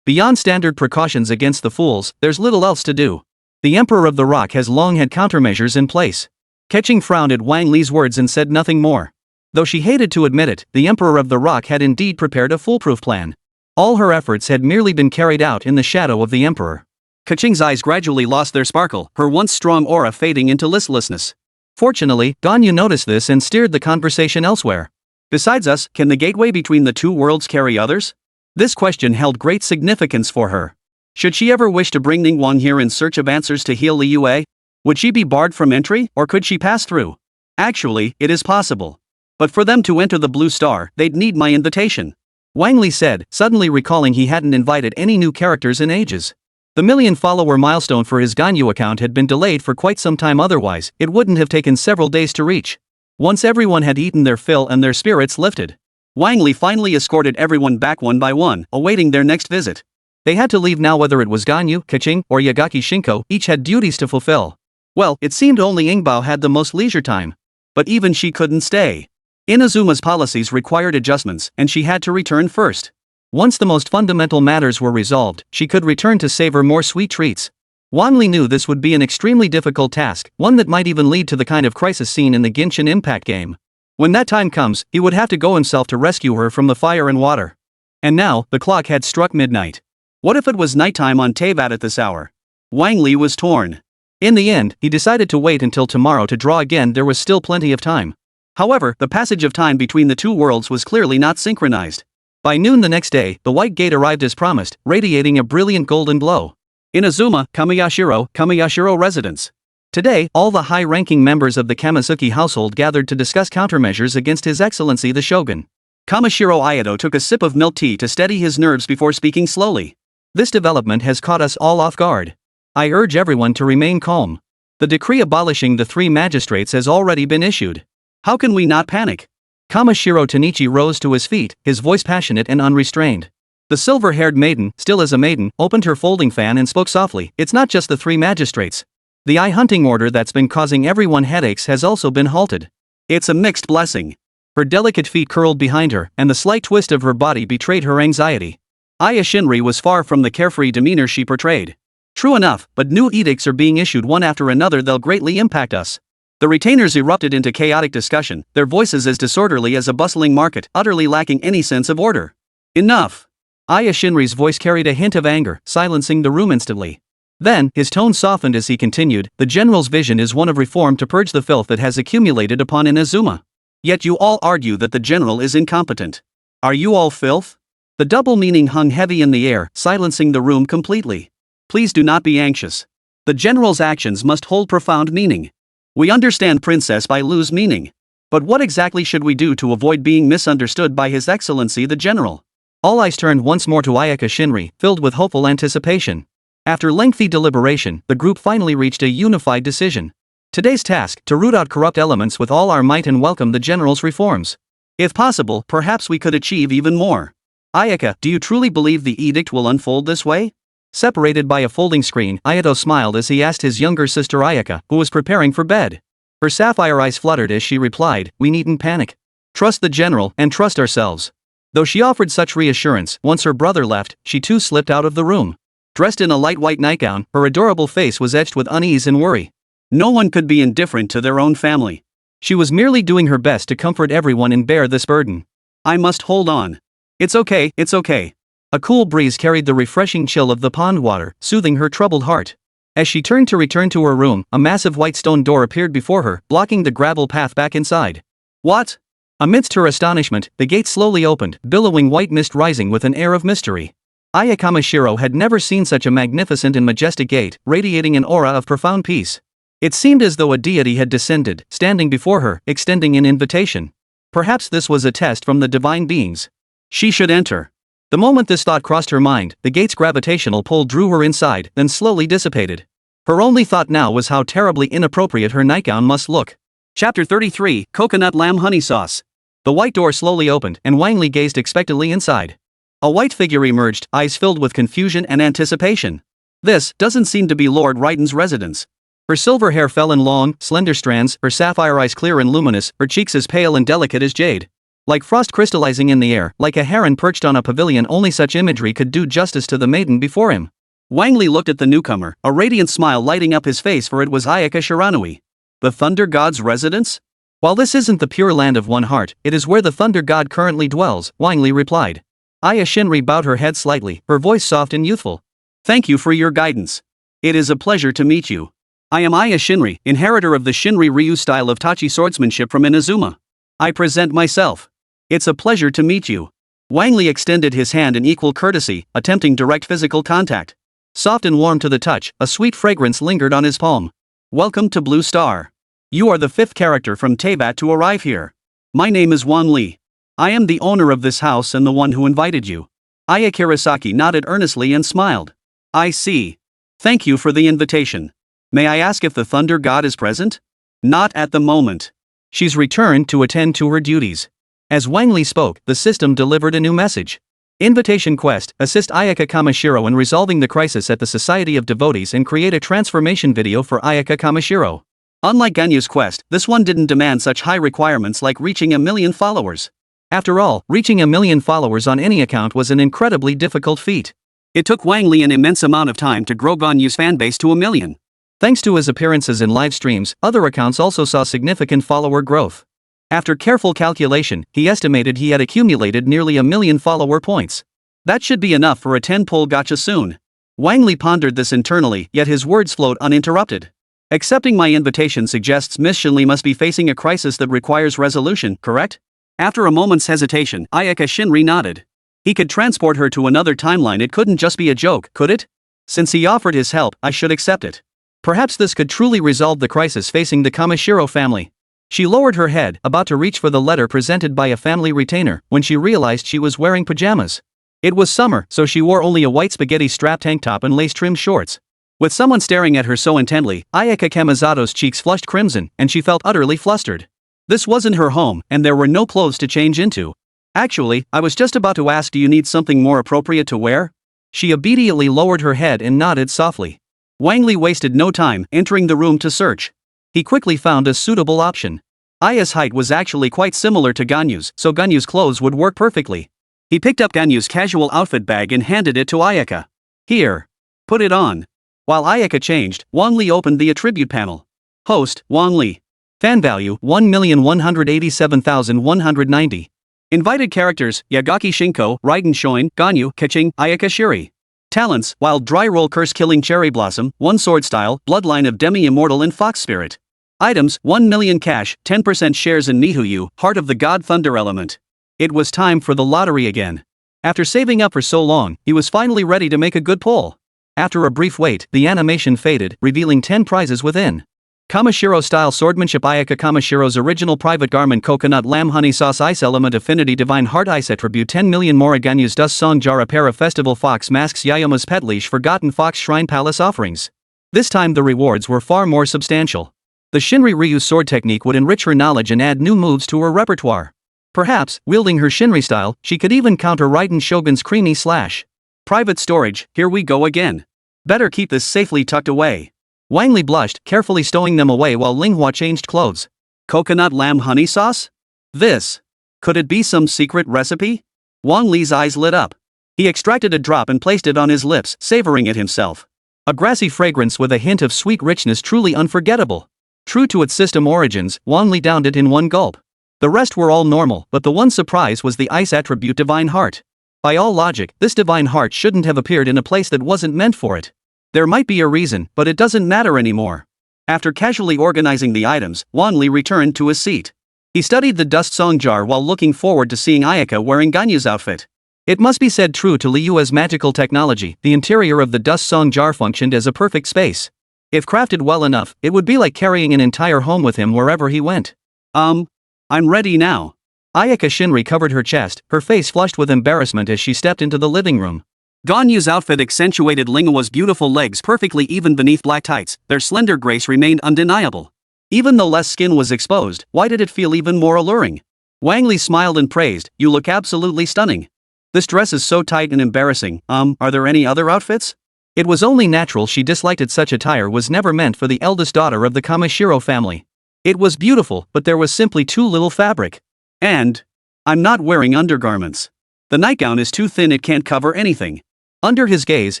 Beyond standard precautions against the fools, there's little else to do. The Emperor of the Rock has long had countermeasures in place. Keqing frowned at Wang Li's words and said nothing more. Though she hated to admit it, the Emperor of the Rock had indeed prepared a foolproof plan. All her efforts had merely been carried out in the shadow of the Emperor. Keqing's eyes gradually lost their sparkle, her once strong aura fading into listlessness. Fortunately, Ganyu noticed this and steered the conversation elsewhere. "Besides us, can the gateway between the two worlds carry others?" This question held great significance for her. Should she ever wish to bring Ningguang here in search of answers to heal Liyue? Would she be barred from entry, or could she pass through? Actually, it is possible. But for them to enter the Blue Star, they'd need my invitation. Wang Li said, suddenly recalling he hadn't invited any new characters in ages. The million-follower milestone for his Ganyu account had been delayed for quite some time, otherwise, it wouldn't have taken several days to reach. Once everyone had eaten their fill and their spirits lifted, Wang Li finally escorted everyone back one by one, awaiting their next visit. They had to leave now. Whether it was Ganyu, Keqing, or Yagaki Shinko, each had duties to fulfill. Well, it seemed only Ingbao had the most leisure time. But even she couldn't stay. Inazuma's policies required adjustments, and she had to return first. Once the most fundamental matters were resolved, she could return to savor more sweet treats. Wang Li knew this would be an extremely difficult task, one that might even lead to the kind of crisis seen in the Genshin Impact game. When that time comes, he would have to go himself to rescue her from the fire and water. And now, the clock had struck midnight. What if it was nighttime on Teyvat at this hour? Wang Li was torn. In the end, he decided to wait until tomorrow to draw again. There was still plenty of time. However, the passage of time between the two worlds was clearly not synchronized. By noon the next day, the white gate arrived as promised, radiating a brilliant golden glow. Inazuma, Kamiyashiro residence. Today, all the high-ranking members of the Kamizuki household gathered to discuss countermeasures against His Excellency the Shogun. Kamishiro Ittō took a sip of milk tea to steady his nerves before speaking slowly. This development has caught us all off guard. I urge everyone to remain calm. The decree abolishing the 3 magistrates has already been issued. How can we not panic? Kamishiro Tanichi rose to his feet, his voice passionate and unrestrained. The silver-haired maiden, still as a maiden, opened her folding fan and spoke softly. It's not just the 3 magistrates. The eye hunting order that's been causing everyone headaches has also been halted. It's a mixed blessing. Her delicate feet curled behind her, and the slight twist of her body betrayed her anxiety. Aya Shinri was far from the carefree demeanor she portrayed. True enough, but new edicts are being issued one after another. They'll greatly impact us. The retainers erupted into chaotic discussion, their voices as disorderly as a bustling market, utterly lacking any sense of order. Enough! Aya Shinri's voice carried a hint of anger, silencing the room instantly. Then, his tone softened as he continued, the general's vision is one of reform to purge the filth that has accumulated upon Inazuma. Yet you all argue that the general is incompetent. Are you all filth? The double meaning hung heavy in the air, silencing the room completely. Please do not be anxious. The general's actions must hold profound meaning. We understand Princess Bailu's meaning. But what exactly should we do to avoid being misunderstood by His Excellency the General? All eyes turned once more to Ayaka Shinri, filled with hopeful anticipation. After lengthy deliberation, the group finally reached a unified decision. Today's task, to root out corrupt elements with all our might and welcome the general's reforms. If possible, perhaps we could achieve even more. Ayaka, do you truly believe the edict will unfold this way? Separated by a folding screen, Ayato smiled as he asked his younger sister Ayaka, who was preparing for bed. Her sapphire eyes fluttered as she replied, we needn't panic. Trust the general, and trust ourselves. Though she offered such reassurance, once her brother left, she too slipped out of the room. Dressed in a light white nightgown, her adorable face was etched with unease and worry. No one could be indifferent to their own family. She was merely doing her best to comfort everyone and bear this burden. I must hold on. It's okay, it's okay. A cool breeze carried the refreshing chill of the pond water, soothing her troubled heart. As she turned to return to her room, a massive white stone door appeared before her, blocking the gravel path back inside. What? Amidst her astonishment, the gate slowly opened, billowing white mist rising with an air of mystery. Aya Kamishiro had never seen such a magnificent and majestic gate, radiating an aura of profound peace. It seemed as though a deity had descended, standing before her, extending an invitation. Perhaps this was a test from the divine beings. She should enter. The moment this thought crossed her mind, the gate's gravitational pull drew her inside, then slowly dissipated. Her only thought now was how terribly inappropriate her nightgown must look. Chapter 33, Coconut Lamb Honey Sauce. The white door slowly opened, and Wang Li gazed expectantly inside. A white figure emerged, eyes filled with confusion and anticipation. This doesn't seem to be Lord Raiden's residence. Her silver hair fell in long, slender strands, her sapphire eyes clear and luminous, her cheeks as pale and delicate as jade. Like frost crystallizing in the air, like a heron perched on a pavilion, only such imagery could do justice to the maiden before him. Wang Li looked at the newcomer, a radiant smile lighting up his face, for it was Ayaka Shiranui. The Thunder God's residence? While this isn't the pure land of one heart, it is where the Thunder God currently dwells, Wang Li replied. Aya Shinri bowed her head slightly, her voice soft and youthful. Thank you for your guidance. It is a pleasure to meet you. I am Aya Shinri, inheritor of the Shinri Ryu style of Tachi swordsmanship from Inazuma. I present myself. It's a pleasure to meet you. Wang Li extended his hand in equal courtesy, attempting direct physical contact. Soft and warm to the touch, a sweet fragrance lingered on his palm. Welcome to Blue Star. You are the 5th character from Teyvat to arrive here. My name is Wang Li. I am the owner of this house and the one who invited you. Aya Kirasaki nodded earnestly and smiled. I see. Thank you for the invitation. May I ask if the Thunder God is present? Not at the moment. She's returned to attend to her duties. As Wang Li spoke, the system delivered a new message. Invitation quest, assist Ayaka Kamishiro in resolving the crisis at the Society of Devotees and create a transformation video for Ayaka Kamishiro. Unlike Ganya's quest, this one didn't demand such high requirements like reaching 1 million followers. After all, reaching 1 million followers on any account was an incredibly difficult feat. It took Wang Li an immense amount of time to grow Ganyu's fanbase to 1 million. Thanks to his appearances in live streams, other accounts also saw significant follower growth. After careful calculation, he estimated he had accumulated nearly 1 million follower points. That should be enough for a 10-pull gacha soon. Wang Li pondered this internally, yet his words flowed uninterrupted. Accepting my invitation suggests Miss Shinli must be facing a crisis that requires resolution, correct? After a moment's hesitation, Ayaka Shinri nodded. He could transport her to another timeline. It couldn't just be a joke, could it? Since he offered his help, I should accept it. Perhaps this could truly resolve the crisis facing the Kamishiro family. She lowered her head, about to reach for the letter presented by a family retainer, when she realized she was wearing pajamas. It was summer, so she wore only a white spaghetti strap tank top and lace-trimmed shorts. With someone staring at her so intently, Ayaka Kamizato's cheeks flushed crimson, and she felt utterly flustered. This wasn't her home, and there were no clothes to change into. Actually, I was just about to ask, do you need something more appropriate to wear? She obediently lowered her head and nodded softly. Wang Li wasted no time, entering the room to search. He quickly found a suitable option. Aya's height was actually quite similar to Ganyu's, so Ganyu's clothes would work perfectly. He picked up Ganyu's casual outfit bag and handed it to Ayaka. Here. Put it on. While Ayaka changed, Wang Li opened the attribute panel. Host, Wang Li. Fan value, 1,187,190. Invited characters, Yagaki Shinko, Raiden Shogun, Ganyu, Keqing, Ayaka Shiri. Talents, Wild Dry Roll Curse-Killing Cherry Blossom, 1 Sword Style, Bloodline of Demi-Immortal and Fox Spirit. Items, 1 million cash, 10% shares in Nihuyu, Heart of the God Thunder Element. It was time for the lottery again. After saving up for so long, he was finally ready to make a good pull. After a brief wait, the animation faded, revealing 10 prizes within. Kamishiro-style swordsmanship. Ayaka Kamishiro's original private garment, coconut lamb honey sauce ice element affinity divine heart ice attribute 10 million Moriganyu's dust song jar, a pair of festival fox masks, Yayoma's pet leash, forgotten fox shrine palace offerings. This time the rewards were far more substantial. The Shinri Ryu sword technique would enrich her knowledge and add new moves to her repertoire. Perhaps, wielding her Shinri style, she could even counter Raiden Shogun's creamy slash. Private storage, here we go again. Better keep this safely tucked away. Wang Li blushed, carefully stowing them away while Linghua changed clothes. Coconut lamb honey sauce? This. Could it be some secret recipe? Wang Li's eyes lit up. He extracted a drop and placed it on his lips, savoring it himself. A grassy fragrance with a hint of sweet richness, truly unforgettable. True to its system origins, Wang Li downed it in one gulp. The rest were all normal, but the one surprise was the ice attribute divine heart. By all logic, this divine heart shouldn't have appeared in a place that wasn't meant for it. There might be a reason, but it doesn't matter anymore. After casually organizing the items, Wang Li returned to his seat. He studied the dust song jar while looking forward to seeing Ayaka wearing Ganyu's outfit. It must be said, true to Liyue's magical technology, the interior of the dust song jar functioned as a perfect space. If crafted well enough, it would be like carrying an entire home with him wherever he went. I'm ready now. Ayaka Shinri covered her chest, her face flushed with embarrassment as she stepped into the living room. Ganyu's outfit accentuated Linghua's beautiful legs perfectly even beneath black tights. Their slender grace remained undeniable. Even though less skin was exposed, why did it feel even more alluring? Wang Li smiled and praised, "You look absolutely stunning. This dress is so tight and embarrassing. Are there any other outfits?" It was only natural she disliked it. Such attire was never meant for the eldest daughter of the Kamishiro family. It was beautiful, but there was simply too little fabric. And I'm not wearing undergarments. The nightgown is too thin, it can't cover anything. Under his gaze,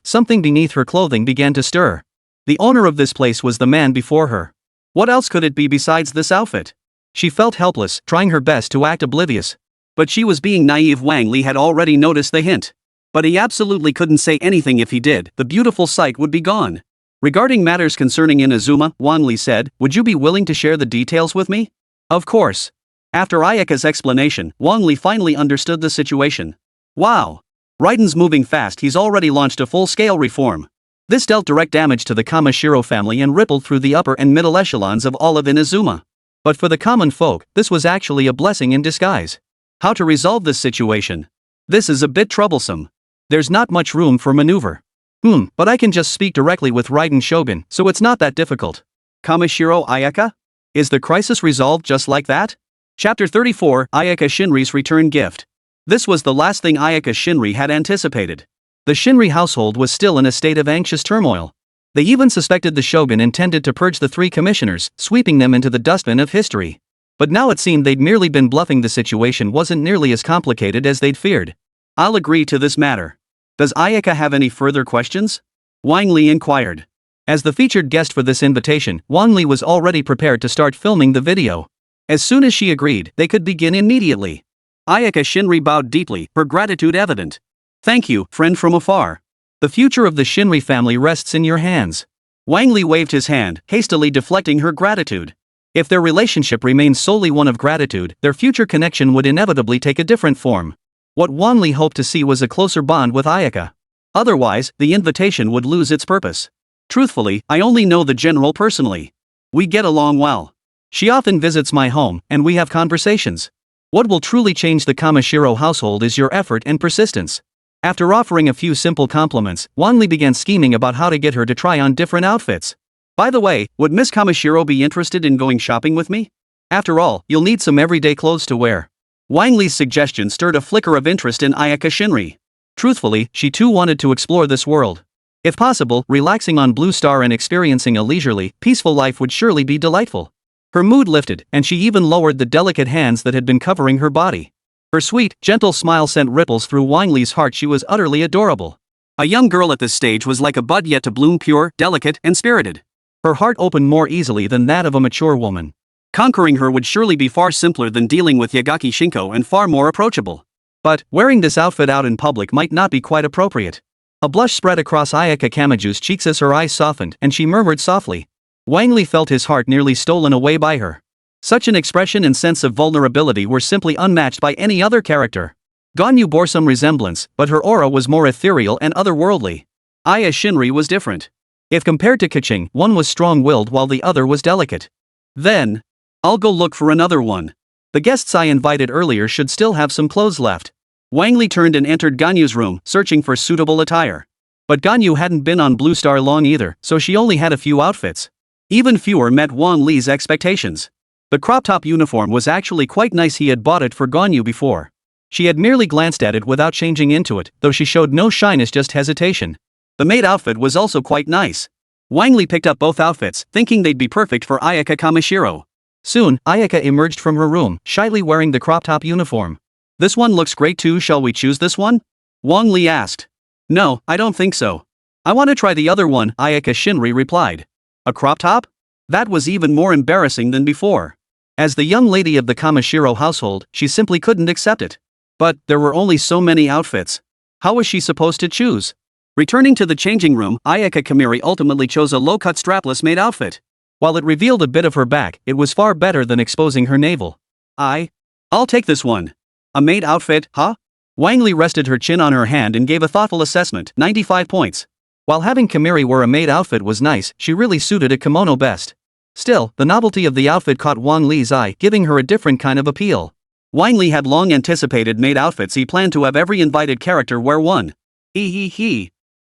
something beneath her clothing began to stir. The owner of this place was the man before her. What else could it be besides this outfit? She felt helpless, trying her best to act oblivious. But she was being naive. Wang Li had already noticed the hint. But he absolutely couldn't say anything. If he did, the beautiful sight would be gone. Regarding matters concerning Inazuma, Wang Li said, "Would you be willing to share the details with me?" Of course. After Ayaka's explanation, Wang Li finally understood the situation. Wow. Raiden's moving fast. He's already launched a full-scale reform. This dealt direct damage to the Kamishiro family and rippled through the upper and middle echelons of all of Inazuma. But for the common folk, this was actually a blessing in disguise. How to resolve this situation? This is a bit troublesome. There's not much room for maneuver. But I can just speak directly with Raiden Shogun, so it's not that difficult. Kamishiro Ayaka? Is the crisis resolved just like that? Chapter 34, Ayaka Shinri's Return Gift. This was the last thing Ayaka Shinri had anticipated. The Shinri household was still in a state of anxious turmoil. They even suspected the shogun intended to purge the 3 commissioners, sweeping them into the dustbin of history. But now it seemed they'd merely been bluffing. The situation wasn't nearly as complicated as they'd feared. I'll agree to this matter. Does Ayaka have any further questions? Wang Li inquired. As the featured guest for this invitation, Wang Li was already prepared to start filming the video. As soon as she agreed, they could begin immediately. Ayaka Shinri bowed deeply, her gratitude evident. Thank you, friend from afar. The future of the Shinri family rests in your hands. Wang Li waved his hand, hastily deflecting her gratitude. If their relationship remained solely one of gratitude, their future connection would inevitably take a different form. What Wang Li hoped to see was a closer bond with Ayaka. Otherwise, the invitation would lose its purpose. Truthfully, I only know the general personally. We get along well. She often visits my home, and we have conversations. What will truly change the Kamishiro household is your effort and persistence. After offering a few simple compliments, Wang Li began scheming about how to get her to try on different outfits. By the way, would Miss Kamishiro be interested in going shopping with me? After all, you'll need some everyday clothes to wear. Wang Li's suggestion stirred a flicker of interest in Ayaka Shinri. Truthfully, she too wanted to explore this world. If possible, relaxing on Blue Star and experiencing a leisurely, peaceful life would surely be delightful. Her mood lifted, and she even lowered the delicate hands that had been covering her body. Her sweet, gentle smile sent ripples through Wang Li's heart. She was utterly adorable. A young girl at this stage was like a bud yet to bloom, pure, delicate, and spirited. Her heart opened more easily than that of a mature woman. Conquering her would surely be far simpler than dealing with Yagaki Shinko and far more approachable. But, wearing this outfit out in public might not be quite appropriate. A blush spread across Ayaka Kamaju's cheeks as her eyes softened, and she murmured softly. Wang Li felt his heart nearly stolen away by her. Such an expression and sense of vulnerability were simply unmatched by any other character. Ganyu bore some resemblance, but her aura was more ethereal and otherworldly. Aya Shinri was different. If compared to Keqing, one was strong-willed while the other was delicate. Then, I'll go look for another one. The guests I invited earlier should still have some clothes left. Wang Li turned and entered Ganyu's room, searching for suitable attire. But Ganyu hadn't been on Blue Star long either, so she only had a few outfits. Even fewer met Wang Li's expectations. The crop top uniform was actually quite nice. He had bought it for Ganyu before. She had merely glanced at it without changing into it, though she showed no shyness, just hesitation. The maid outfit was also quite nice. Wang Li picked up both outfits, thinking they'd be perfect for Ayaka Kamishiro. Soon, Ayaka emerged from her room, shyly wearing the crop top uniform. This one looks great too. Shall we choose this one? Wang Li asked. No, I don't think so. I want to try the other one, Ayaka Shinri replied. A crop top? That was even more embarrassing than before. As the young lady of the Kamishiro household, she simply couldn't accept it. But there were only so many outfits. How was she supposed to choose? Returning to the changing room, Ayaka Kamiri ultimately chose a low-cut strapless maid outfit. While it revealed a bit of her back, it was far better than exposing her navel. I'll take this one. A maid outfit, huh? Wang Li rested her chin on her hand and gave a thoughtful assessment, 95 points. While having Kamiri wear a maid outfit was nice, she really suited a kimono best. Still, the novelty of the outfit caught Wang Li's eye, giving her a different kind of appeal. Wang Li had long anticipated maid outfits. He planned to have every invited character wear one.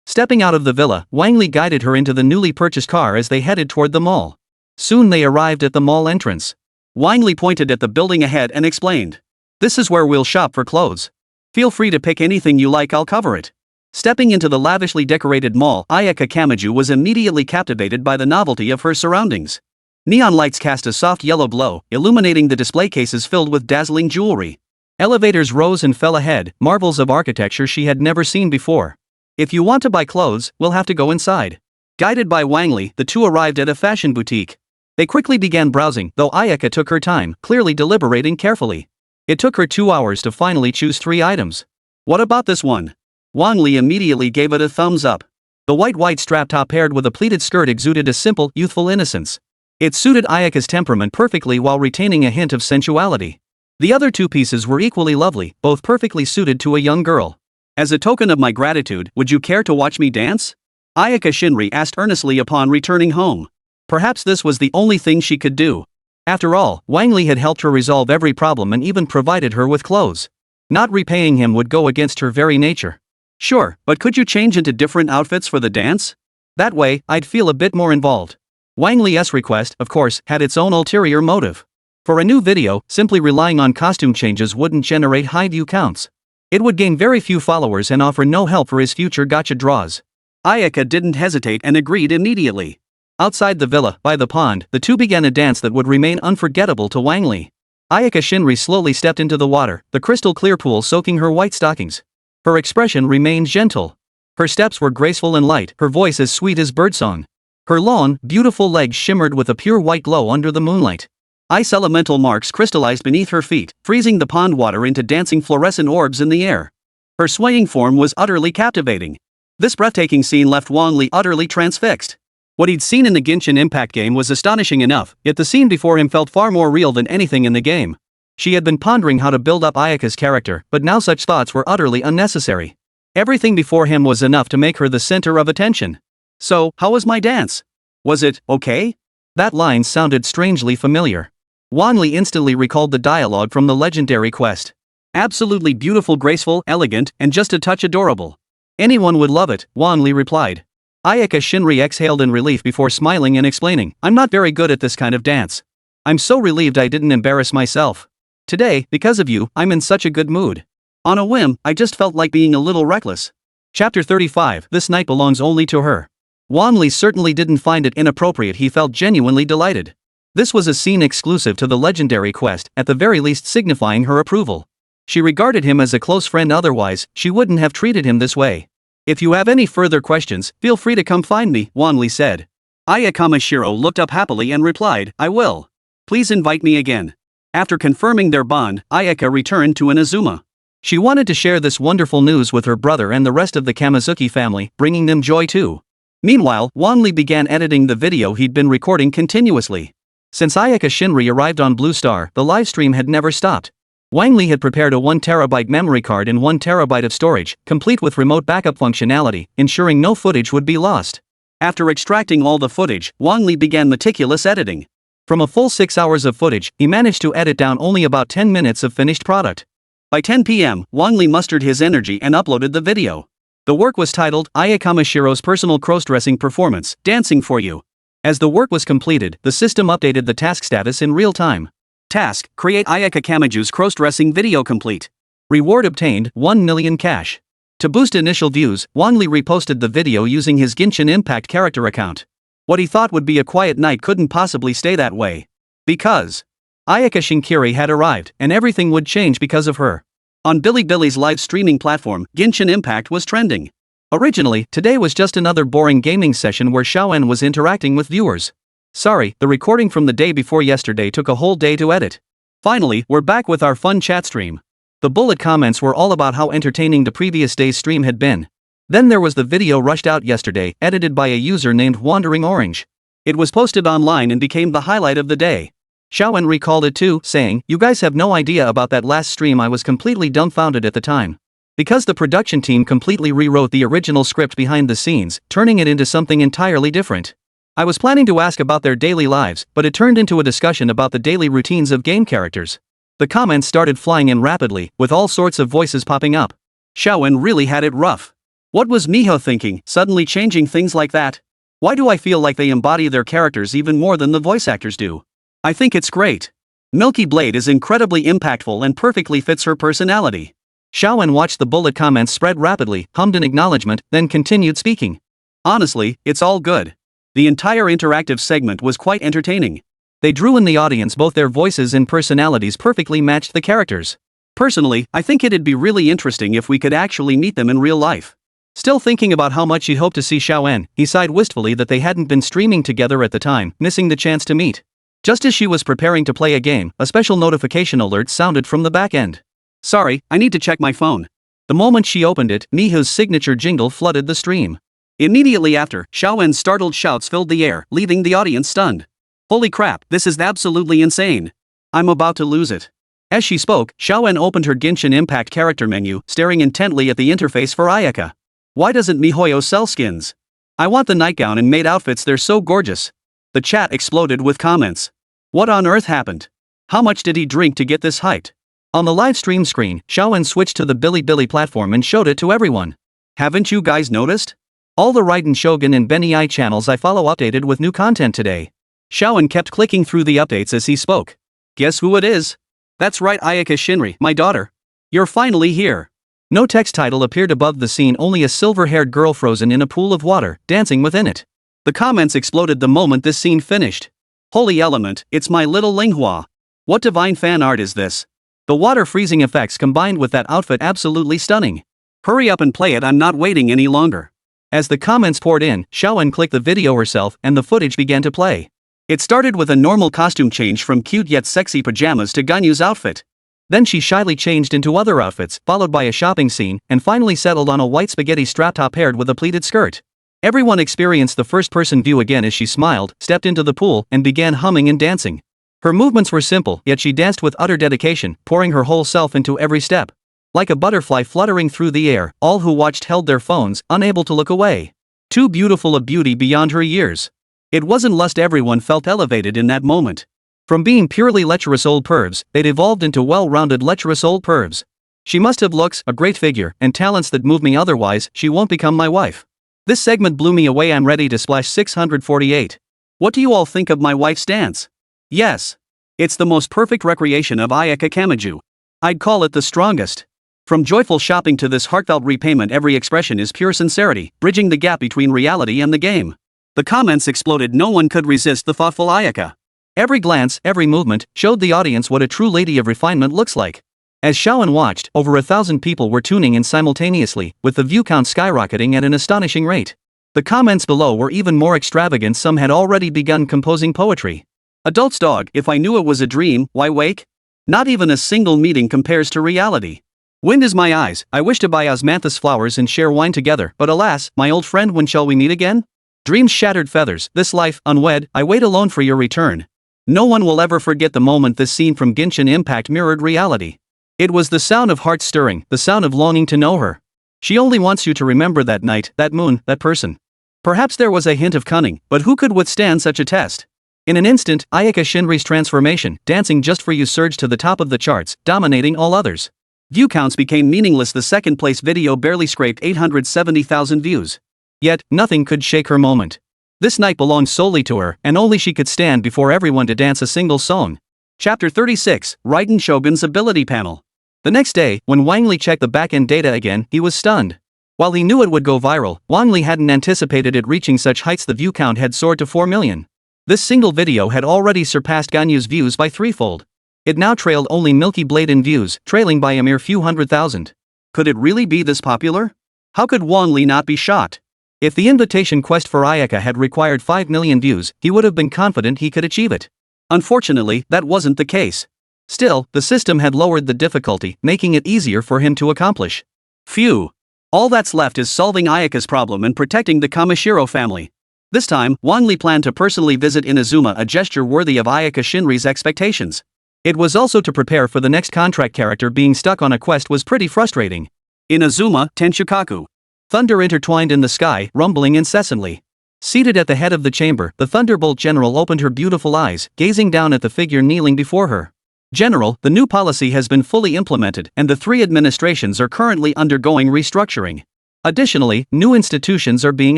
Stepping out of the villa, Wang Li guided her into the newly purchased car as they headed toward the mall. Soon they arrived at the mall entrance. Wang Li pointed at the building ahead and explained. This is where we'll shop for clothes. Feel free to pick anything you like, I'll cover it. Stepping into the lavishly decorated mall, Ayaka Kamiju was immediately captivated by the novelty of her surroundings. Neon lights cast a soft yellow glow, illuminating the display cases filled with dazzling jewelry. Elevators rose and fell ahead, marvels of architecture she had never seen before. If you want to buy clothes, we'll have to go inside. Guided by Wang Li, the two arrived at a fashion boutique. They quickly began browsing, though Ayaka took her time, clearly deliberating carefully. It took her 2 hours to finally choose 3 items. What about this one? Wang Li immediately gave it a thumbs up. The white strap top paired with a pleated skirt exuded a simple, youthful innocence. It suited Ayaka's temperament perfectly while retaining a hint of sensuality. The other 2 pieces were equally lovely, both perfectly suited to a young girl. As a token of my gratitude, would you care to watch me dance? Ayaka Shinri asked earnestly upon returning home. Perhaps this was the only thing she could do. After all, Wang Li had helped her resolve every problem and even provided her with clothes. Not repaying him would go against her very nature. Sure, but could you change into different outfits for the dance? That way, I'd feel a bit more involved. Wang Li's request, of course, had its own ulterior motive. For a new video, simply relying on costume changes wouldn't generate high view counts. It would gain very few followers and offer no help for his future gacha draws. Ayaka didn't hesitate and agreed immediately. Outside the villa, by the pond, the two began a dance that would remain unforgettable to Wang Li. Ayaka Shinri slowly stepped into the water, the crystal clear pool soaking her white stockings. Her expression remained gentle. Her steps were graceful and light, her voice as sweet as birdsong. Her long, beautiful legs shimmered with a pure white glow under the moonlight. Ice elemental marks crystallized beneath her feet, freezing the pond water into dancing fluorescent orbs in the air. Her swaying form was utterly captivating. This breathtaking scene left Wang Li utterly transfixed. What he'd seen in the Genshin Impact game was astonishing enough, yet the scene before him felt far more real than anything in the game. She had been pondering how to build up Ayaka's character, but now such thoughts were utterly unnecessary. Everything before him was enough to make her the center of attention. "So, how was my dance? Was it okay?" That line sounded strangely familiar. Wang Li instantly recalled the dialogue from the legendary quest. "Absolutely beautiful, graceful, elegant, and just a touch adorable. Anyone would love it," Wang Li replied. Ayaka Shinri exhaled in relief before smiling and explaining, "I'm not very good at this kind of dance. I'm so relieved I didn't embarrass myself. Today, because of you, I'm in such a good mood. On a whim, I just felt like being a little reckless." Chapter 35, This night belongs only to her. Wang Li certainly didn't find it inappropriate, he felt genuinely delighted. This was a scene exclusive to the legendary quest, at the very least signifying her approval. She regarded him as a close friend, otherwise, she wouldn't have treated him this way. "If you have any further questions, feel free to come find me," Wang Li said. Ayakamashiro looked up happily and replied, "I will. Please invite me again." After confirming their bond, Ayaka returned to Inazuma. She wanted to share this wonderful news with her brother and the rest of the Kamizuki family, bringing them joy too. Meanwhile, Wang Li began editing the video he'd been recording continuously. Since Ayaka Shinri arrived on Blue Star, the livestream had never stopped. Wang Li had prepared a 1TB memory card and 1TB of storage, complete with remote backup functionality, ensuring no footage would be lost. After extracting all the footage, Wang Li began meticulous editing. From a full 6 hours of footage, he managed to edit down only about 10 minutes of finished product. By 10 p.m., Wang Li mustered his energy and uploaded the video. The work was titled, Ayakamashiro's Personal Cross-Dressing Performance, Dancing for You. As the work was completed, the system updated the task status in real time. Task, create Ayaka Kamiju's cross-dressing video complete. Reward obtained, 1 million cash. To boost initial views, Wang Li reposted the video using his Genshin Impact character account. What he thought would be a quiet night couldn't possibly stay that way. Because Ayaka Shinkiri had arrived, and everything would change because of her. On Bilibili's live streaming platform, Genshin Impact was trending. Originally, today was just another boring gaming session where Xiaoen was interacting with viewers. Sorry, the recording from the day before yesterday took a whole day to edit. Finally, we're back with our fun chat stream. The bullet comments were all about how entertaining the previous day's stream had been. Then there was the video rushed out yesterday, edited by a user named Wandering Orange. It was posted online and became the highlight of the day. Xiaoen recalled it too, saying, "You guys have no idea about that last stream. I was completely dumbfounded at the time. Because the production team completely rewrote the original script behind the scenes, turning it into something entirely different. I was planning to ask about their daily lives, but it turned into a discussion about the daily routines of game characters." The comments started flying in rapidly, with all sorts of voices popping up. Xiaoen really had it rough. What was Miho thinking, suddenly changing things like that? Why do I feel like they embody their characters even more than the voice actors do? I think it's great. Milky Blade is incredibly impactful and perfectly fits her personality. Xiaoen watched the bullet comments spread rapidly, hummed in acknowledgement, then continued speaking. Honestly, it's all good. The entire interactive segment was quite entertaining. They drew in the audience, both their voices and personalities perfectly matched the characters. Personally, I think it'd be really interesting if we could actually meet them in real life. Still thinking about how much he'd hoped to see Xiaoen, he sighed wistfully that they hadn't been streaming together at the time, missing the chance to meet. Just as she was preparing to play a game, a special notification alert sounded from the back end. "Sorry, I need to check my phone." The moment she opened it, Miho's signature jingle flooded the stream. Immediately after, Xiaoen's startled shouts filled the air, leaving the audience stunned. "Holy crap, this is absolutely insane. I'm about to lose it." As she spoke, Xiaoen opened her Genshin Impact character menu, staring intently at the interface for Ayaka. "Why doesn't MiHoYo sell skins? I want the nightgown and maid outfits, they're so gorgeous." The chat exploded with comments. What on earth happened? How much did he drink to get this hyped? On the live stream screen, Xiaoen switched to the Bilibili platform and showed it to everyone. "Haven't you guys noticed? All the Raiden Shogun and Benai channels I follow updated with new content today." Xiaoen kept clicking through the updates as he spoke. "Guess who it is? That's right, Ayaka Shinri, my daughter. You're finally here." No text title appeared above the scene, only a silver-haired girl frozen in a pool of water, dancing within it. The comments exploded the moment this scene finished. "Holy element, it's my little Linghua. What divine fan art is this? The water freezing effects combined with that outfit, absolutely stunning. Hurry up and play it, I'm not waiting any longer." As the comments poured in, Xiaoen clicked the video herself and the footage began to play. It started with a normal costume change from cute yet sexy pajamas to Ganyu's outfit. Then she shyly changed into other outfits, followed by a shopping scene, and finally settled on a white spaghetti strap top paired with a pleated skirt. Everyone experienced the first-person view again as she smiled, stepped into the pool, and began humming and dancing. Her movements were simple, yet she danced with utter dedication, pouring her whole self into every step. Like a butterfly fluttering through the air, all who watched held their phones, unable to look away. Too beautiful a beauty beyond her years. It wasn't lust, everyone felt elevated in that moment. From being purely lecherous old pervs, they'd evolved into well-rounded lecherous old pervs. She must have looks, a great figure, and talents that move me, otherwise she won't become my wife. This segment blew me away. I'm ready to splash 648. What do you all think of my wife's dance? Yes. It's the most perfect recreation of Ayaka Kamiju. I'd call it the strongest. From joyful shopping to this heartfelt repayment, every expression is pure sincerity, bridging the gap between reality and the game. The comments exploded. No one could resist the thoughtful Ayaka. Every glance, every movement, showed the audience what a true lady of refinement looks like. As Shaoan watched, over 1,000 people were tuning in simultaneously, with the view count skyrocketing at an astonishing rate. The comments below were even more extravagant. Some had already begun composing poetry. Adult's dog, if I knew it was a dream, why wake? Not even a single meeting compares to reality. Wind is my eyes, I wish to buy osmanthus flowers and share wine together, but alas, my old friend, when shall we meet again? Dreams shattered feathers, this life, unwed, I wait alone for your return. No one will ever forget the moment this scene from Genshin Impact mirrored reality. It was the sound of heart stirring, the sound of longing to know her. She only wants you to remember that night, that moon, that person. Perhaps there was a hint of cunning, but who could withstand such a test? In an instant, Ayaka Shinri's transformation, dancing just for you, surged to the top of the charts, dominating all others. View counts became meaningless. The second-place video barely scraped 870,000 views. Yet, nothing could shake her moment. This night belonged solely to her, and only she could stand before everyone to dance a single song. Chapter 36, Raiden Shogun's Ability Panel. The next day, when Wang Li checked the back-end data again, he was stunned. While he knew it would go viral, Wang Li hadn't anticipated it reaching such heights. The view count had soared to 4 million. This single video had already surpassed Ganyu's views by threefold. It now trailed only Milky Blade in views, trailing by a mere few 100,000. Could it really be this popular? How could Wang Li not be shocked? If the invitation quest for Ayaka had required 5 million views, he would have been confident he could achieve it. Unfortunately, that wasn't the case. Still, the system had lowered the difficulty, making it easier for him to accomplish. Phew. All that's left is solving Ayaka's problem and protecting the Kamishiro family. This time, Wang Li planned to personally visit Inazuma, a gesture worthy of Ayaka Shinri's expectations. It was also to prepare for the next contract. Character being stuck on a quest was pretty frustrating. Inazuma, Tenshukaku. Thunder intertwined in the sky, rumbling incessantly. Seated at the head of the chamber, the Thunderbolt General opened her beautiful eyes, gazing down at the figure kneeling before her. General, the new policy has been fully implemented, and the 3 administrations are currently undergoing restructuring. Additionally, new institutions are being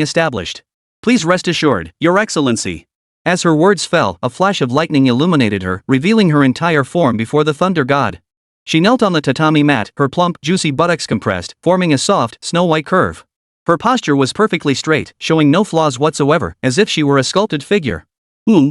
established. Please rest assured, Your Excellency. As her words fell, a flash of lightning illuminated her, revealing her entire form before the Thunder God. She knelt on the tatami mat, her plump, juicy buttocks compressed, forming a soft, snow-white curve. Her posture was perfectly straight, showing no flaws whatsoever, as if she were a sculpted figure.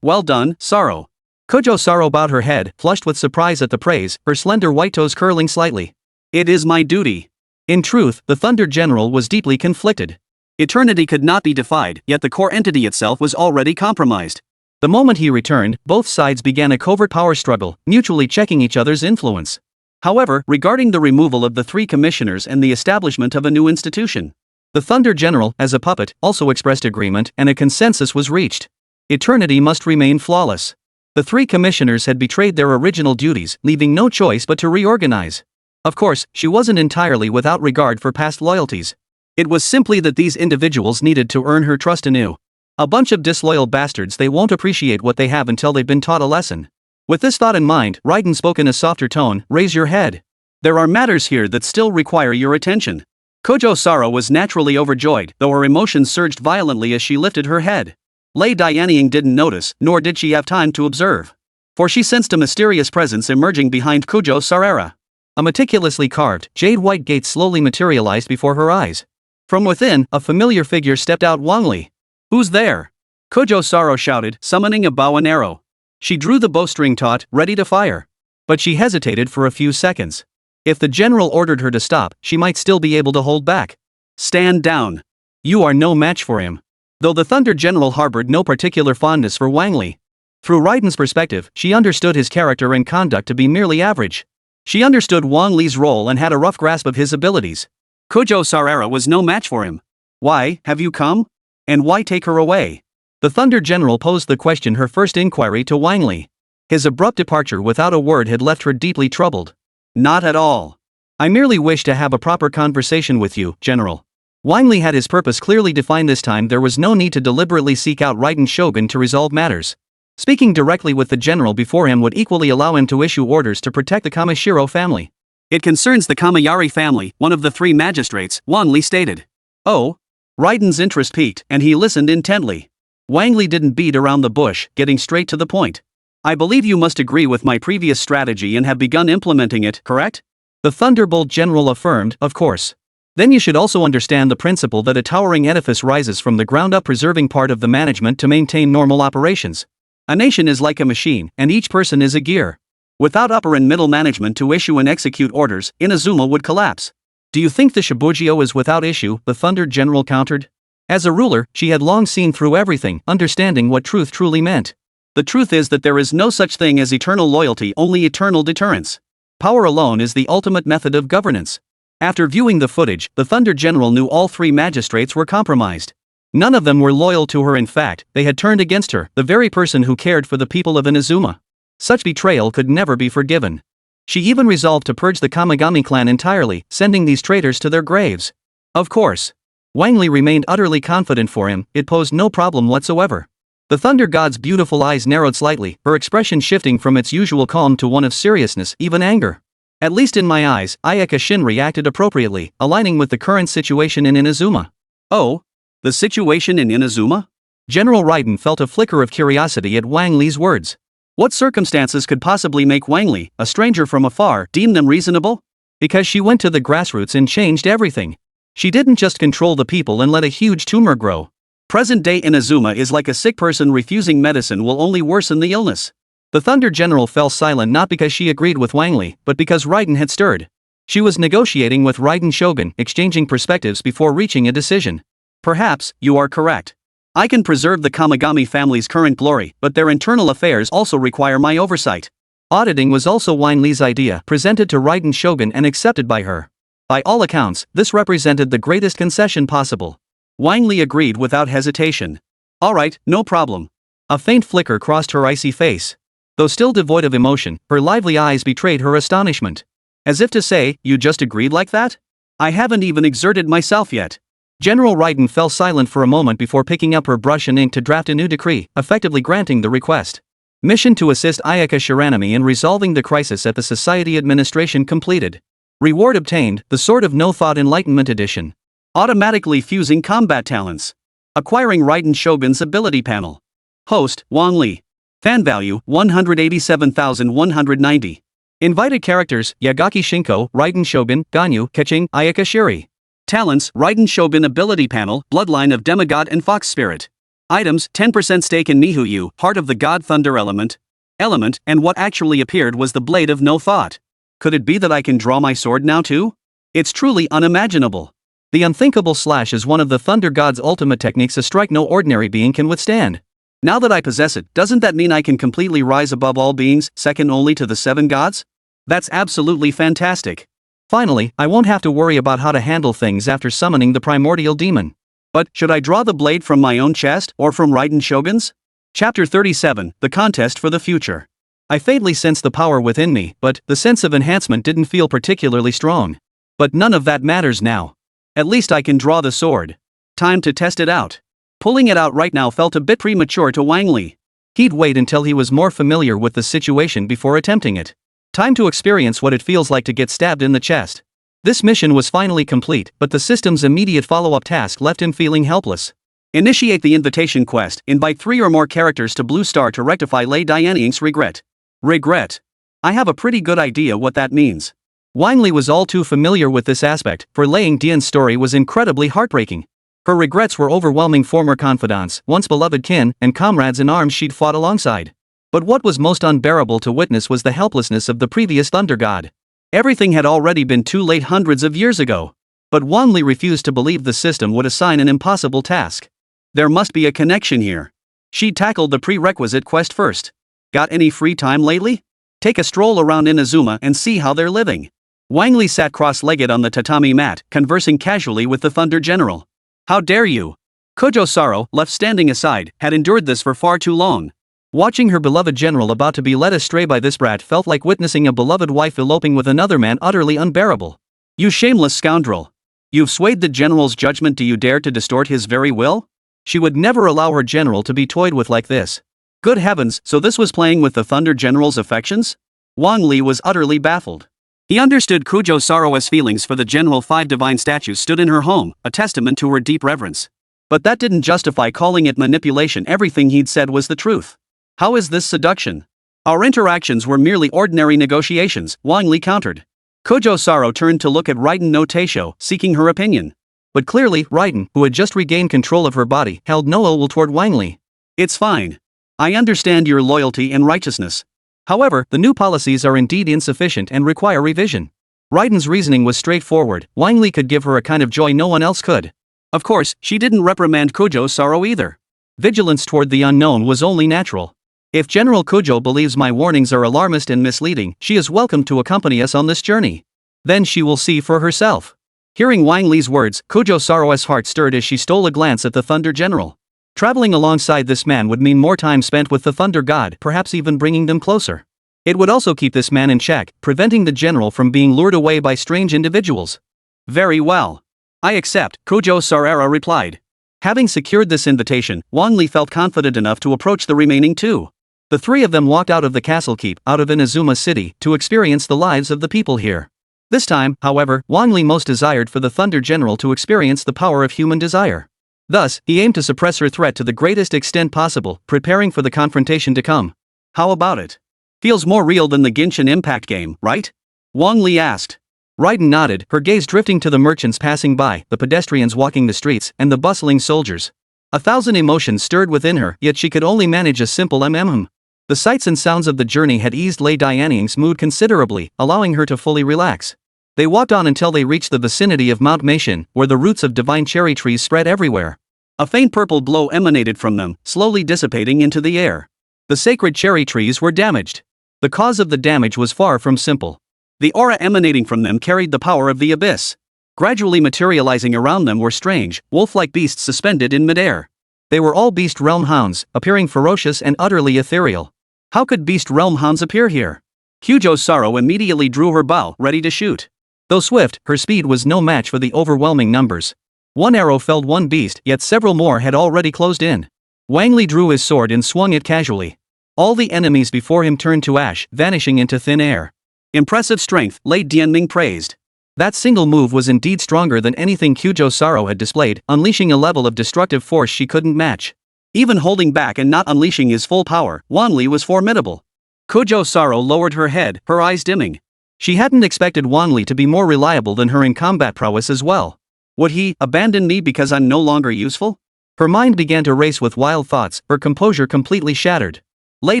Well done, Saro. Kojo Saro bowed her head, flushed with surprise at the praise, her slender white toes curling slightly. It is my duty. In truth, the Thunder General was deeply conflicted. Eternity could not be defied, yet the core entity itself was already compromised. The moment he returned, both sides began a covert power struggle, mutually checking each other's influence. However, regarding the removal of the 3 commissioners and the establishment of a new institution, the Thunder General, as a puppet, also expressed agreement, and a consensus was reached. Eternity must remain flawless. The 3 commissioners had betrayed their original duties, leaving no choice but to reorganize. Of course, she wasn't entirely without regard for past loyalties. It was simply that these individuals needed to earn her trust anew. A bunch of disloyal bastards, they won't appreciate what they have until they've been taught a lesson. With this thought in mind, Raiden spoke in a softer tone, raise your head. There are matters here that still require your attention. Kojo Saro was naturally overjoyed, though her emotions surged violently as she lifted her head. Lei Dianying didn't notice, nor did she have time to observe. For she sensed a mysterious presence emerging behind Kojo Sarara. A meticulously carved, jade-white gate slowly materialized before her eyes. From within, a familiar figure stepped out. Wang Li. Who's there? Kojo Saro shouted, summoning a bow and arrow. She drew the bowstring taut, ready to fire. But she hesitated for a few seconds. If the general ordered her to stop, she might still be able to hold back. Stand down. You are no match for him. Though the Thunder General harbored no particular fondness for Wang Li. Through Raiden's perspective, she understood his character and conduct to be merely average. She understood Wang Li's role and had a rough grasp of his abilities. Kojo Sarara was no match for him. Why, have you come? And why take her away? The Thunder General posed the question, her first inquiry to Wang Li. His abrupt departure without a word had left her deeply troubled. Not at all. I merely wish to have a proper conversation with you, General. Wang Li had his purpose clearly defined this time. There was no need to deliberately seek out Raiden Shogun to resolve matters. Speaking directly with the general before him would equally allow him to issue orders to protect the Kamishiro family. It concerns the Kamayari family, one of the 3 magistrates, Wang Li stated. Oh? Raiden's interest piqued, and he listened intently. Wang Li didn't beat around the bush, getting straight to the point. I believe you must agree with my previous strategy and have begun implementing it, correct? The Thunderbolt General affirmed, of course. Then you should also understand the principle that a towering edifice rises from the ground up, preserving part of the management to maintain normal operations. A nation is like a machine, and each person is a gear. Without upper and middle management to issue and execute orders, Inazuma would collapse. Do you think the Shibujio is without issue? The Thunder General countered. As a ruler, she had long seen through everything, understanding what truth truly meant. The truth is that there is no such thing as eternal loyalty, only eternal deterrence. Power alone is the ultimate method of governance. After viewing the footage, the Thunder General knew all 3 magistrates were compromised. None of them were loyal to her. In fact, they had turned against her, the very person who cared for the people of Inazuma. Such betrayal could never be forgiven. She even resolved to purge the Kamigami clan entirely, sending these traitors to their graves. Of course. Wang Li remained utterly confident. For him, it posed no problem whatsoever. The Thunder God's beautiful eyes narrowed slightly, her expression shifting from its usual calm to one of seriousness, even anger. At least in my eyes, Ayaka Shin reacted appropriately, aligning with the current situation in Inazuma. Oh? The situation in Inazuma? General Raiden felt a flicker of curiosity at Wang Li's words. What circumstances could possibly make Wang Li, a stranger from afar, deem them reasonable? Because she went to the grassroots and changed everything. She didn't just control the people and let a huge tumor grow. Present-day Inazuma is like a sick person. Refusing medicine will only worsen the illness. The Thunder General fell silent, not because she agreed with Wang Li, but because Raiden had stirred. She was negotiating with Raiden Shogun, exchanging perspectives before reaching a decision. Perhaps, you are correct. I can preserve the Kamigami family's current glory, but their internal affairs also require my oversight. Auditing was also Wang Li's idea, presented to Raiden Shogun and accepted by her. By all accounts, this represented the greatest concession possible. Wang Li agreed without hesitation. Alright, no problem. A faint flicker crossed her icy face. Though still devoid of emotion, her lively eyes betrayed her astonishment. As if to say, you just agreed like that? I haven't even exerted myself yet. General Raiden fell silent for a moment before picking up her brush and ink to draft a new decree, effectively granting the request. Mission to assist Ayaka Shiranami in resolving the crisis at the Society Administration completed. Reward obtained, the Sword of No Thought Enlightenment Edition. Automatically fusing combat talents. Acquiring Raiden Shogun's ability panel. Host, Wang Li. Fan value, 187,190. Invited characters, Yagaki Shinko, Raiden Shogun, Ganyu, Keching, Ayaka Shiri. Talents, Raiden Shogun ability panel, bloodline of demigod and fox spirit. Items, 10% stake in Mihuyu, heart of the god thunder element, and what actually appeared was the blade of no thought. Could it be that I can draw my sword now too? It's truly unimaginable. The unthinkable slash is one of the thunder god's ultimate techniques, a strike no ordinary being can withstand. Now that I possess it, doesn't that mean I can completely rise above all beings, second only to the 7 gods? That's absolutely fantastic. Finally, I won't have to worry about how to handle things after summoning the primordial demon. But, should I draw the blade from my own chest, or from Raiden Shogun's? Chapter 37, The Contest for the Future. I faintly sensed the power within me, but the sense of enhancement didn't feel particularly strong. But none of that matters now. At least I can draw the sword. Time to test it out. Pulling it out right now felt a bit premature to Wang Li. He'd wait until he was more familiar with the situation before attempting it. Time to experience what it feels like to get stabbed in the chest. This mission was finally complete, but the system's immediate follow-up task left him feeling helpless. Initiate the invitation quest, invite 3 or more characters to Blue Star to rectify Lei Dianying's regret. Regret. I have a pretty good idea what that means. Wang Li was all too familiar with this aspect, for Lei Dian's story was incredibly heartbreaking. Her regrets were overwhelming former confidants, once beloved kin, and comrades in arms she'd fought alongside. But what was most unbearable to witness was the helplessness of the previous Thunder God. Everything had already been too late hundreds of years ago. But Wang Li refused to believe the system would assign an impossible task. There must be a connection here. She'd tackled the prerequisite quest first. Got any free time lately? Take a stroll around Inazuma and see how they're living. Wang Li sat cross-legged on the tatami mat, conversing casually with the Thunder General. How dare you? Kojo Saro, left standing aside, had endured this for far too long. Watching her beloved general about to be led astray by this brat felt like witnessing a beloved wife eloping with another man, utterly unbearable. You shameless scoundrel. You've swayed the general's judgment. Do you dare to distort his very will? She would never allow her general to be toyed with like this. Good heavens, so this was playing with the Thunder General's affections? Wang Li was utterly baffled. He understood Kujo Saro's feelings for the General. 5 divine statues stood in her home, a testament to her deep reverence. But that didn't justify calling it manipulation. Everything he'd said was the truth. How is this seduction? Our interactions were merely ordinary negotiations, Wang Li countered. Kujo Saro turned to look at Raiden no Teisho, seeking her opinion. But clearly, Raiden, who had just regained control of her body, held no ill will toward Wang Li. It's fine. I understand your loyalty and righteousness. However, the new policies are indeed insufficient and require revision. Raiden's reasoning was straightforward. Wang Li could give her a kind of joy no one else could. Of course, she didn't reprimand Kujo Saro either. Vigilance toward the unknown was only natural. If General Kujo believes my warnings are alarmist and misleading, she is welcome to accompany us on this journey. Then she will see for herself. Hearing Wang Li's words, Kujo Saro's heart stirred as she stole a glance at the Thunder General. Traveling alongside this man would mean more time spent with the Thunder God, perhaps even bringing them closer. It would also keep this man in check, preventing the general from being lured away by strange individuals. Very well. I accept, Kujo Sarara replied. Having secured this invitation, Wang Li felt confident enough to approach the remaining two. The three of them walked out of the castle keep, out of Inazuma City, to experience the lives of the people here. This time, however, Wang Li most desired for the Thunder General to experience the power of human desire. Thus, he aimed to suppress her threat to the greatest extent possible, preparing for the confrontation to come. How about it? Feels more real than the Genshin Impact game, right? Wang Li asked. Raiden nodded, her gaze drifting to the merchants passing by, the pedestrians walking the streets, and the bustling soldiers. 1,000 emotions stirred within her, yet she could only manage a simple mm. The sights and sounds of the journey had eased Lei Dianying's mood considerably, allowing her to fully relax. They walked on until they reached the vicinity of Mount Meishin, where the roots of divine cherry trees spread everywhere. A faint purple glow emanated from them, slowly dissipating into the air. The sacred cherry trees were damaged. The cause of the damage was far from simple. The aura emanating from them carried the power of the abyss. Gradually materializing around them were strange, wolf-like beasts suspended in midair. They were all Beast Realm hounds, appearing ferocious and utterly ethereal. How could Beast Realm hounds appear here? Kujo Saro immediately drew her bow, ready to shoot. Though swift, her speed was no match for the overwhelming numbers. One arrow felled one beast, yet several more had already closed in. Wang Li drew his sword and swung it casually. All the enemies before him turned to ash, vanishing into thin air. Impressive strength, Lei Dianming praised. That single move was indeed stronger than anything Kujo Saro had displayed, unleashing a level of destructive force she couldn't match. Even holding back and not unleashing his full power, Wang Li was formidable. Kujo Saro lowered her head, her eyes dimming. She hadn't expected Wang Li to be more reliable than her in combat prowess as well. Would he abandon me because I'm no longer useful? Her mind began to race with wild thoughts, her composure completely shattered. Lei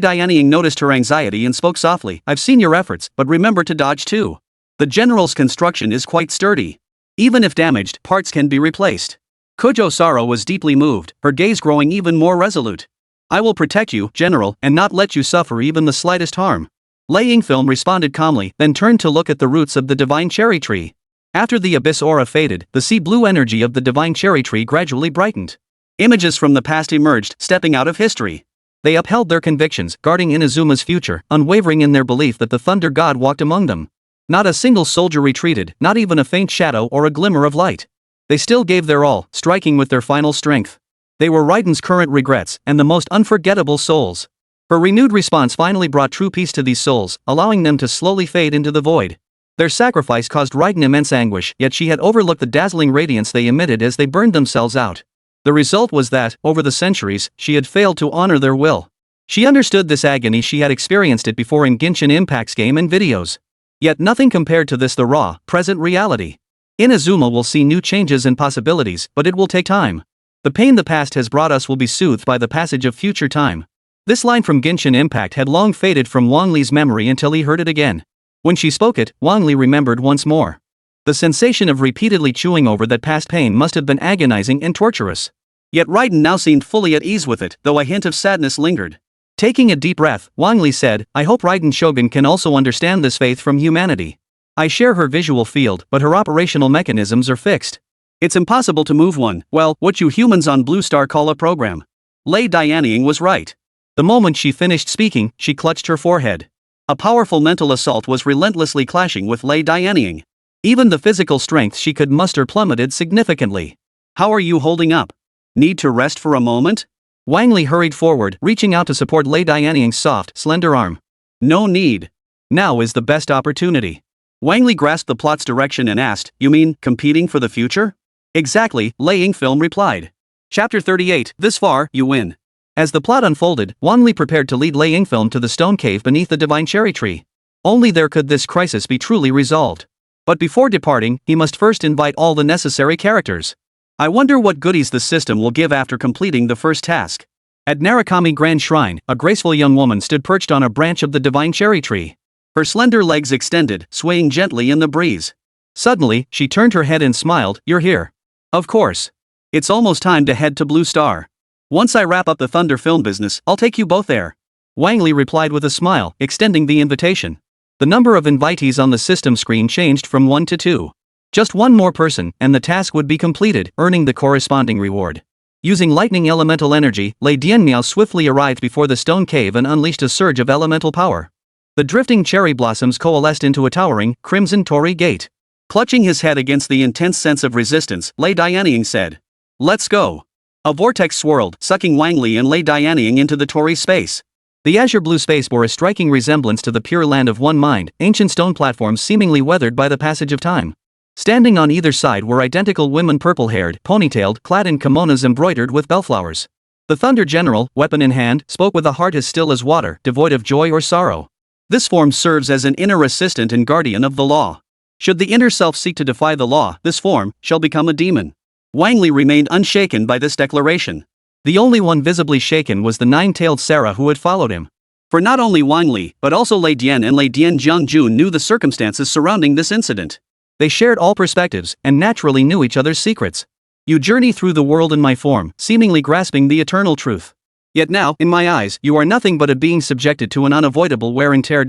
Dianying noticed her anxiety and spoke softly. I've seen your efforts, but remember to dodge too. The general's construction is quite sturdy. Even if damaged, parts can be replaced. Kujo Saro was deeply moved, her gaze growing even more resolute. I will protect you, General, and not let you suffer even the slightest harm. Lei Yingfilm responded calmly, then turned to look at the roots of the divine cherry tree. After the abyss aura faded, the sea blue energy of the divine cherry tree gradually brightened. Images from the past emerged, stepping out of history. They upheld their convictions, guarding Inazuma's future, unwavering in their belief that the Thunder God walked among them. Not a single soldier retreated, not even a faint shadow or a glimmer of light. They still gave their all, striking with their final strength. They were Raiden's current regrets, and the most unforgettable souls. Her renewed response finally brought true peace to these souls, allowing them to slowly fade into the void. Their sacrifice caused Raiden immense anguish, yet she had overlooked the dazzling radiance they emitted as they burned themselves out. The result was that, over the centuries, she had failed to honor their will. She understood this agony. She had experienced it before in Genshin Impact's game and videos. Yet nothing compared to this, the raw, present reality. Inazuma will see new changes and possibilities, but it will take time. The pain the past has brought us will be soothed by the passage of future time. This line from Genshin Impact had long faded from Wang Li's memory until he heard it again. When she spoke it, Wang Li remembered once more. The sensation of repeatedly chewing over that past pain must have been agonizing and torturous. Yet Raiden now seemed fully at ease with it, though a hint of sadness lingered. Taking a deep breath, Wang Li said, I hope Raiden Shogun can also understand this faith from humanity. I share her visual field, but her operational mechanisms are fixed. It's impossible to move one, well, what you humans on Blue Star call a program. Lei Dianying was right. The moment she finished speaking, she clutched her forehead. A powerful mental assault was relentlessly clashing with Lei Dianying. Even the physical strength she could muster plummeted significantly. How are you holding up? Need to rest for a moment? Wang Li hurried forward, reaching out to support Lei Dianying's soft, slender arm. No need. Now is the best opportunity. Wang Li grasped the plot's direction and asked, you mean, competing for the future? Exactly, Lei Yingfilm replied. Chapter 38, this far, you win. As the plot unfolded, Wang Li prepared to lead Lei Yingfilm to the stone cave beneath the divine cherry tree. Only there could this crisis be truly resolved. But before departing, he must first invite all the necessary characters. I wonder what goodies the system will give after completing the first task. At Narukami Grand Shrine, a graceful young woman stood perched on a branch of the divine cherry tree. Her slender legs extended, swaying gently in the breeze. Suddenly, she turned her head and smiled, you're here. Of course. It's almost time to head to Blue Star. Once I wrap up the Thunder film business, I'll take you both there. Wang Li replied with a smile, extending the invitation. The number of invitees on the system screen changed from 1 to 2. Just one more person, and the task would be completed, earning the corresponding reward. Using lightning elemental energy, Lei Dianmiao swiftly arrived before the stone cave and unleashed a surge of elemental power. The drifting cherry blossoms coalesced into a towering, crimson torii gate. Clutching his head against the intense sense of resistance, Lei Dianying said, let's go. A vortex swirled, sucking Wang Li and Lei Dianying into the torii space. The azure blue space bore a striking resemblance to the pure land of one mind, ancient stone platforms seemingly weathered by the passage of time. Standing on either side were identical women, purple-haired, ponytailed, clad in kimonos embroidered with bellflowers. The Thunder General, weapon in hand, spoke with a heart as still as water, devoid of joy or sorrow. This form serves as an inner assistant and guardian of the law. Should the inner self seek to defy the law, this form shall become a demon. Wang Li remained unshaken by this declaration. The only one visibly shaken was the nine-tailed Sarah who had followed him. For not only Wang Li, but also Lei Dian and Lei Dian Jiangjun knew the circumstances surrounding this incident. They shared all perspectives, and naturally knew each other's secrets. You journey through the world in my form, seemingly grasping the eternal truth. Yet now, in my eyes, you are nothing but a being subjected to an unavoidable wear and tear.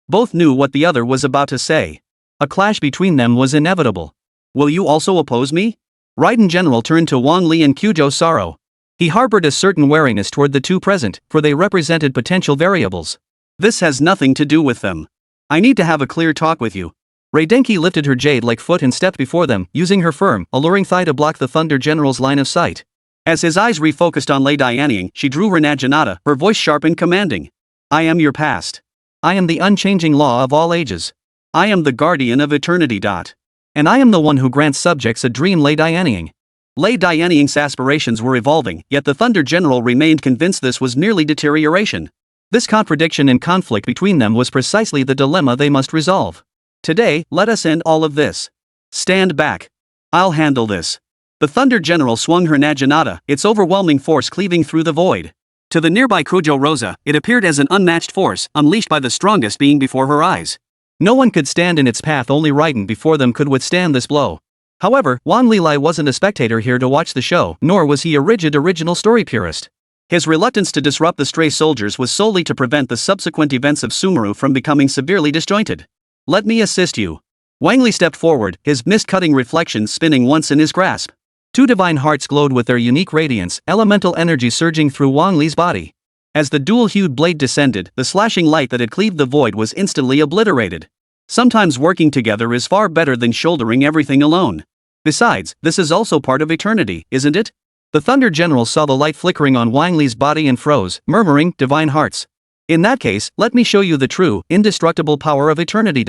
Both knew what the other was about to say. A clash between them was inevitable. Will you also oppose me? Raiden General turned to Wang Li and Kyujo Saro. He harbored a certain wariness toward the two present, for they represented potential variables. This has nothing to do with them. I need to have a clear talk with you. Reidenki lifted her jade-like foot and stepped before them, using her firm, alluring thigh to block the Thunder General's line of sight. As his eyes refocused on Lei Dianying, she drew her naginata, her voice sharp and commanding. I am your past. I am the unchanging law of all ages. I am the guardian of eternity. And I am the one who grants subjects a dream. Lei Dianying. Lei Dianying's aspirations were evolving, yet the Thunder General remained convinced this was merely deterioration. This contradiction and conflict between them was precisely the dilemma they must resolve. Today, let us end all of this. Stand back. I'll handle this. The Thunder General swung her naginata, its overwhelming force cleaving through the void. To the nearby Kujo Rosa, it appeared as an unmatched force, unleashed by the strongest being before her eyes. No one could stand in its path, only Raiden before them could withstand this blow. However, Wang Li wasn't a spectator here to watch the show, nor was he a rigid original story purist. His reluctance to disrupt the stray soldiers was solely to prevent the subsequent events of Sumeru from becoming severely disjointed. Let me assist you. Wang Li stepped forward, his mist-cutting reflections spinning once in his grasp. Two divine hearts glowed with their unique radiance, elemental energy surging through Wang Li's body. As the dual-hued blade descended, the slashing light that had cleaved the void was instantly obliterated. Sometimes working together is far better than shouldering everything alone. Besides, this is also part of eternity, isn't it? The Thunder General saw the light flickering on Wang Li's body and froze, murmuring, divine hearts. In that case, let me show you the true, indestructible power of eternity.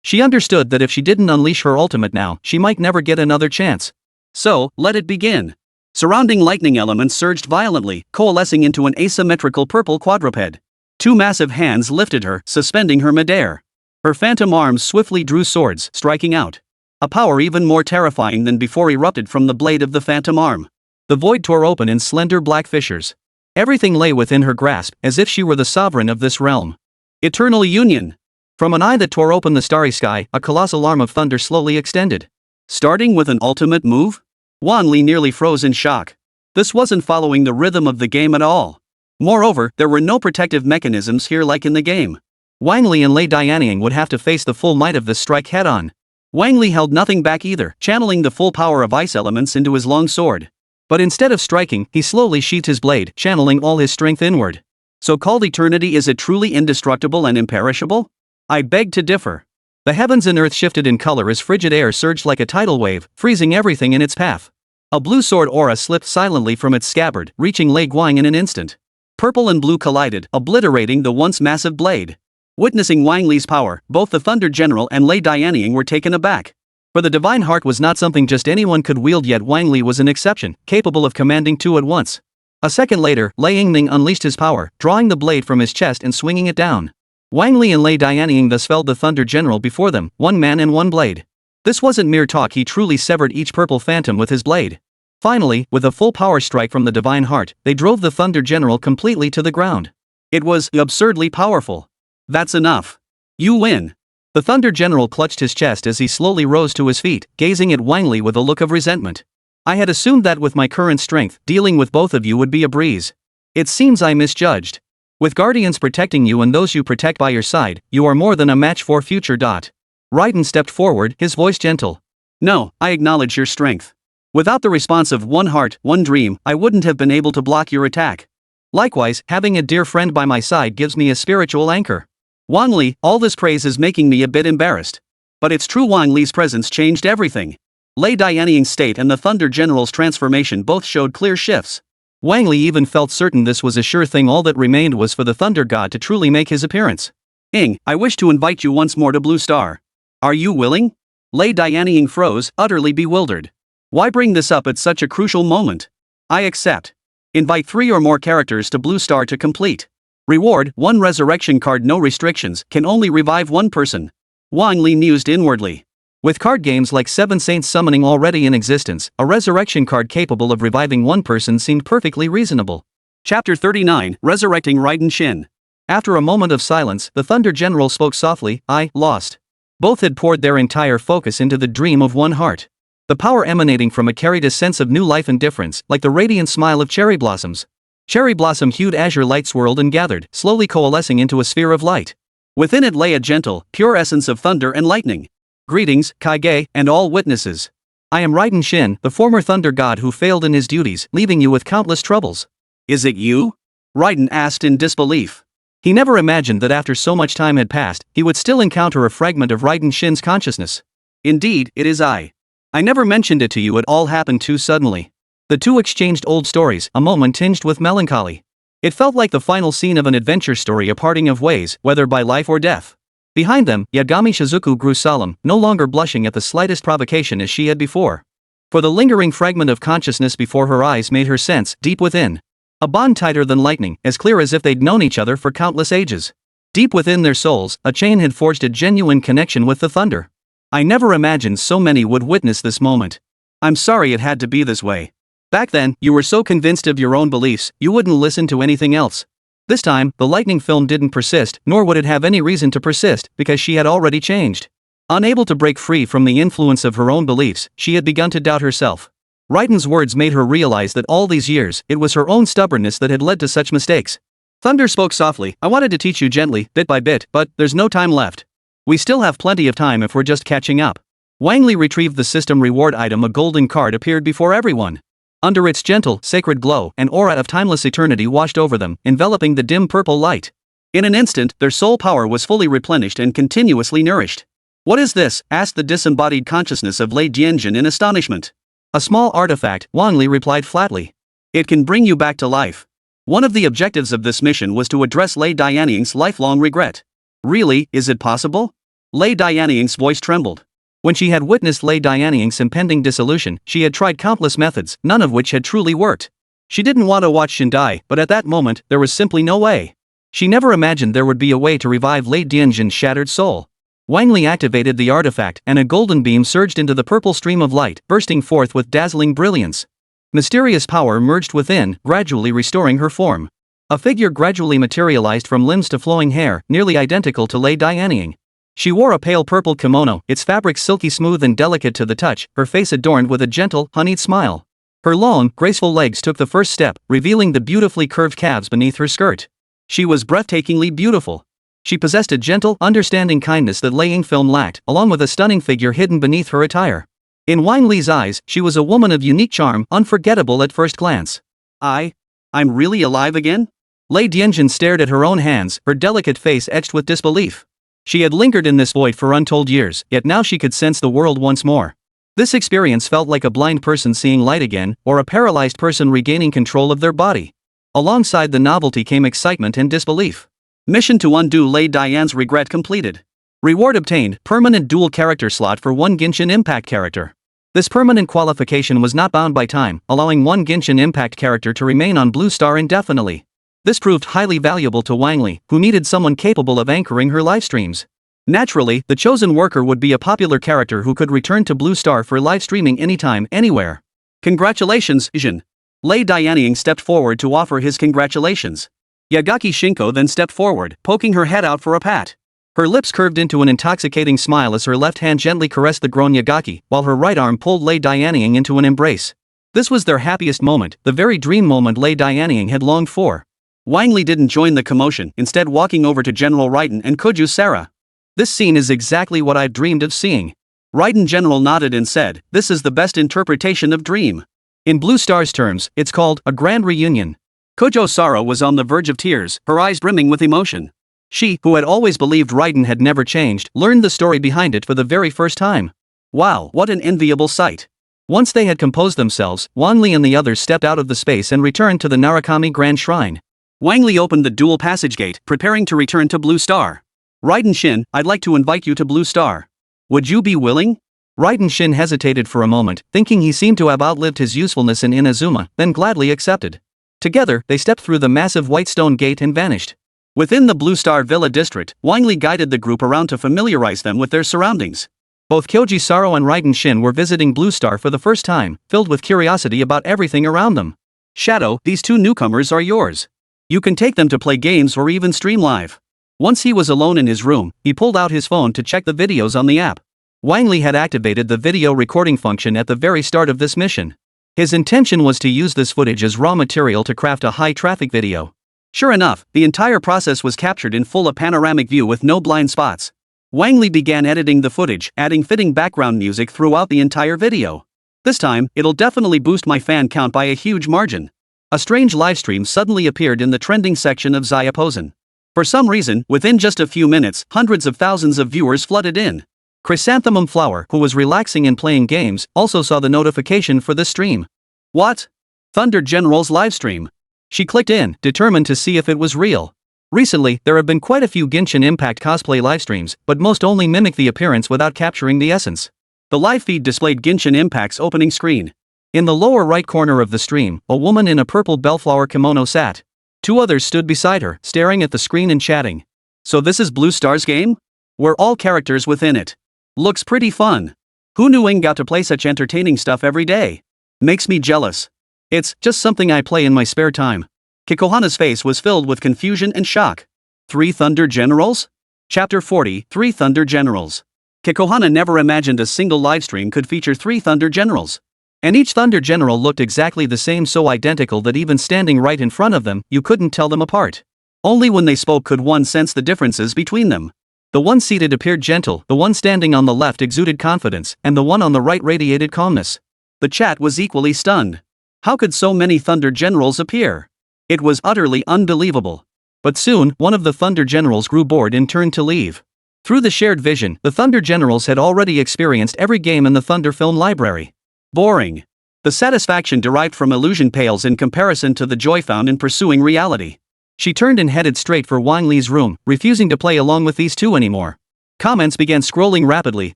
She understood that if she didn't unleash her ultimate now, she might never get another chance. So, let it begin. Surrounding lightning elements surged violently, coalescing into an asymmetrical purple quadruped. Two massive hands lifted her, suspending her midair. Her phantom arms swiftly drew swords, striking out. A power even more terrifying than before erupted from the blade of the phantom arm. The void tore open in slender black fissures. Everything lay within her grasp, as if she were the sovereign of this realm. Eternal union! From an eye that tore open the starry sky, a colossal arm of thunder slowly extended. Starting with an ultimate move? Wang Li nearly froze in shock. This wasn't following the rhythm of the game at all. Moreover, there were no protective mechanisms here like in the game. Wang Li and Lei Dianying would have to face the full might of this strike head-on. Wang Li held nothing back either, channeling the full power of ice elements into his long sword. But instead of striking, he slowly sheathed his blade, channeling all his strength inward. So-called eternity, is it truly indestructible and imperishable? I beg to differ. The heavens and earth shifted in color as frigid air surged like a tidal wave, freezing everything in its path. A blue sword aura slipped silently from its scabbard, reaching Lei Guang in an instant. Purple and blue collided, obliterating the once massive blade. Witnessing Wang Li's power, both the Thunder General and Lei Dianying were taken aback. For the Divine Heart was not something just anyone could wield, yet Wang Li was an exception, capable of commanding two at once. A second later, Lei Yingning unleashed his power, drawing the blade from his chest and swinging it down. Wang Li and Lei Dianying thus felled the Thunder General before them, one man and one blade. This wasn't mere talk, he truly severed each purple phantom with his blade. Finally, with a full power strike from the Divine Heart, they drove the Thunder General completely to the ground. It was absurdly powerful. That's enough. You win. The Thunder General clutched his chest as he slowly rose to his feet, gazing at Wang Li with a look of resentment. I had assumed that with my current strength, dealing with both of you would be a breeze. It seems I misjudged. With guardians protecting you and those you protect by your side, you are more than a match for future. Raiden stepped forward, his voice gentle. No, I acknowledge your strength. Without the response of one heart, one dream, I wouldn't have been able to block your attack. Likewise, having a dear friend by my side gives me a spiritual anchor. Wang Li, all this praise is making me a bit embarrassed. But it's true, Wang Li's presence changed everything. Lei Dianying's state and the Thunder General's transformation both showed clear shifts. Wang Li even felt certain this was a sure thing. All that remained was for the Thunder God to truly make his appearance. I wish to invite you once more to Blue Star. Are you willing? Lei Dianying froze, utterly bewildered. Why bring this up at such a crucial moment? I accept. Invite 3 or more characters to Blue Star to complete. Reward, 1 resurrection card, no restrictions, can only revive 1 person. Wang Li mused inwardly. With card games like Seven Saints Summoning already in existence, a resurrection card capable of reviving 1 person seemed perfectly reasonable. Chapter 39, Resurrecting Raiden Shin. After a moment of silence, the Thunder General spoke softly. I lost. Both had poured their entire focus into the dream of one heart. The power emanating from it carried a sense of new life and difference, like the radiant smile of cherry blossoms. Cherry blossom-hued azure light swirled and gathered, slowly coalescing into a sphere of light. Within it lay a gentle, pure essence of thunder and lightning. Greetings, Kaige, and all witnesses. I am Raiden Shin, the former thunder god who failed in his duties, leaving you with countless troubles. Is it you? Raiden asked in disbelief. He never imagined that after so much time had passed, he would still encounter a fragment of Raiden Shin's consciousness. Indeed, it is I. I never mentioned it to you, it all happened too suddenly. The two exchanged old stories, a moment tinged with melancholy. It felt like the final scene of an adventure story, a parting of ways, whether by life or death. Behind them, Yagami Shizuku grew solemn, no longer blushing at the slightest provocation as she had before. For the lingering fragment of consciousness before her eyes made her sense, deep within, a bond tighter than lightning, as clear as if they'd known each other for countless ages. Deep within their souls, a chain had forged a genuine connection with the thunder. I never imagined so many would witness this moment. I'm sorry it had to be this way. Back then, you were so convinced of your own beliefs, you wouldn't listen to anything else. This time, the lightning film didn't persist, nor would it have any reason to persist, because she had already changed. Unable to break free from the influence of her own beliefs, she had begun to doubt herself. Raiden's words made her realize that all these years, it was her own stubbornness that had led to such mistakes. Thunder spoke softly. I wanted to teach you gently, bit by bit, but there's no time left. We still have plenty of time if we're just catching up. Wang Li retrieved the system reward item. A golden card appeared before everyone. Under its gentle, sacred glow, an aura of timeless eternity washed over them, enveloping the dim purple light. In an instant, their soul power was fully replenished and continuously nourished. What is this? Asked the disembodied consciousness of Lei Dianjin in astonishment. A small artifact, Wang Li replied flatly. It can bring you back to life. One of the objectives of this mission was to address Lei Dianying's lifelong regret. Really, is it possible? Lei Dianying's voice trembled. When she had witnessed Lei Dianying's impending dissolution, she had tried countless methods, none of which had truly worked. She didn't want to watch Shin die, but at that moment, there was simply no way. She never imagined there would be a way to revive Lei Dianjin's shattered soul. Wang Li activated the artifact, and a golden beam surged into the purple stream of light, bursting forth with dazzling brilliance. Mysterious power merged within, gradually restoring her form. A figure gradually materialized from limbs to flowing hair, nearly identical to Lei Dianying. She wore a pale purple kimono, its fabric silky smooth and delicate to the touch, her face adorned with a gentle, honeyed smile. Her long, graceful legs took the first step, revealing the beautifully curved calves beneath her skirt. She was breathtakingly beautiful. She possessed a gentle, understanding kindness that Lei Yingfilm lacked, along with a stunning figure hidden beneath her attire. In Wang Li's eyes, she was a woman of unique charm, unforgettable at first glance. I'm really alive again? Lei Dianjin stared at her own hands, her delicate face etched with disbelief. She had lingered in this void for untold years, yet now she could sense the world once more. This experience felt like a blind person seeing light again, or a paralyzed person regaining control of their body. Alongside the novelty came excitement and disbelief. Mission to undo Lei Dian's regret completed. Reward obtained, permanent dual character slot for one Genshin Impact character. This permanent qualification was not bound by time, allowing one Genshin Impact character to remain on Blue Star indefinitely. This proved highly valuable to Wang Li, who needed someone capable of anchoring her livestreams. Naturally, the chosen worker would be a popular character who could return to Blue Star for live streaming anytime, anywhere. Congratulations, Jin. Lei Dianying stepped forward to offer his congratulations. Yagaki Shinko then stepped forward, poking her head out for a pat. Her lips curved into an intoxicating smile as her left hand gently caressed the grown Yagaki, while her right arm pulled Lei Dianying into an embrace. This was their happiest moment, the very dream moment Lei Dianying had longed for. Wang Li didn't join the commotion, instead walking over to General Raiden and Koju Sara. This scene is exactly what I've dreamed of seeing. Raiden General nodded and said, this is the best interpretation of dream. In Blue Star's terms, it's called a grand reunion. Kojo Sara was on the verge of tears, her eyes brimming with emotion. She, who had always believed Raiden had never changed, learned the story behind it for the very first time. Wow, what an enviable sight. Once they had composed themselves, Wang Li and the others stepped out of the space and returned to the Narukami Grand Shrine. Wang Li opened the dual passage gate, preparing to return to Blue Star. Raiden Shin, I'd like to invite you to Blue Star. Would you be willing? Raiden Shin hesitated for a moment, thinking he seemed to have outlived his usefulness in Inazuma, then gladly accepted. Together, they stepped through the massive white stone gate and vanished. Within the Blue Star Villa district, Wang Li guided the group around to familiarize them with their surroundings. Both Kyoji Saro and Raiden Shin were visiting Blue Star for the first time, filled with curiosity about everything around them. Shadow, these two newcomers are yours. You can take them to play games or even stream live. Once he was alone in his room, he pulled out his phone to check the videos on the app. Wang Li had activated the video recording function at the very start of this mission. His intention was to use this footage as raw material to craft a high-traffic video. Sure enough, the entire process was captured in full a panoramic view with no blind spots. Wang Li began editing the footage, adding fitting background music throughout the entire video. This time, it'll definitely boost my fan count by a huge margin. A strange livestream suddenly appeared in the trending section of Zayapozen. For some reason, within just a few minutes, hundreds of thousands of viewers flooded in. Chrysanthemum Flower, who was relaxing and playing games, also saw the notification for this stream. What? Thunder General's livestream. She clicked in, determined to see if it was real. Recently, there have been quite a few Genshin Impact cosplay livestreams, but most only mimic the appearance without capturing the essence. The live feed displayed Genshin Impact's opening screen. In the lower right corner of the stream, a woman in a purple bellflower kimono sat. Two others stood beside her, staring at the screen and chatting. So this is Blue Star's game? We're all characters within it. Looks pretty fun. Who knew Ing got to play such entertaining stuff every day? Makes me jealous. It's just something I play in my spare time. Kikohana's face was filled with confusion and shock. 3 Thunder Generals? Chapter 40, 3 Thunder Generals. Kikohana never imagined a single livestream could feature 3 Thunder Generals. And each Thunder General looked exactly the same, so identical that even standing right in front of them, you couldn't tell them apart. Only when they spoke could one sense the differences between them. The one seated appeared gentle, the one standing on the left exuded confidence, and the one on the right radiated calmness. The chat was equally stunned. How could so many Thunder Generals appear? It was utterly unbelievable. But soon, one of the Thunder Generals grew bored and turned to leave. Through the shared vision, the Thunder Generals had already experienced every game in the Thunder film library. Boring. The satisfaction derived from illusion pales in comparison to the joy found in pursuing reality. She turned and headed straight for Wang Li's room, refusing to play along with these two anymore. Comments began scrolling rapidly,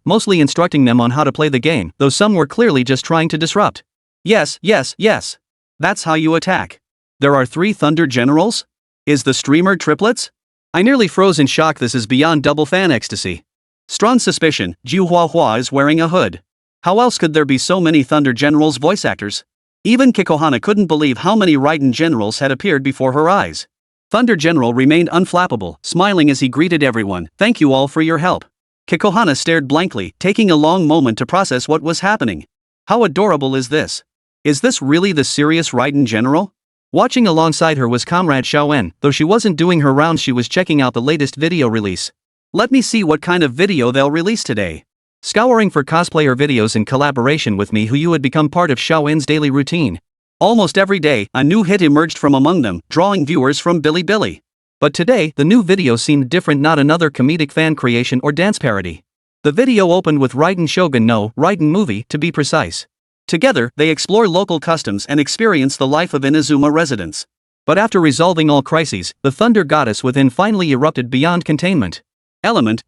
mostly instructing them on how to play the game, though some were clearly just trying to disrupt. Yes, yes, yes. That's how you attack. There are 3 Thunder Generals? Is the streamer triplets? I nearly froze in shock. This is beyond double fan ecstasy. Strong suspicion, Juhuahua is wearing a hood. How else could there be so many Thunder Generals voice actors? Even Kikohana couldn't believe how many Raiden Generals had appeared before her eyes. Thunder General remained unflappable, smiling as he greeted everyone. Thank you all for your help. Kikohana stared blankly, taking a long moment to process what was happening. How adorable is this? Is this really the serious Raiden General? Watching alongside her was Comrade Xiaoen. Though she wasn't doing her rounds, she was checking out the latest video release. Let me see what kind of video they'll release today. Scouring for cosplayer videos in collaboration with me, who you had become part of Xiaoen's daily routine. Almost every day, a new hit emerged from among them, drawing viewers from Bilibili. But today, the new video seemed different, not another comedic fan creation or dance parody. The video opened with Raiden Shogun no Raiden movie, to be precise. Together, they explore local customs and experience the life of Inazuma residents. But after resolving all crises, the thunder goddess within finally erupted beyond containment.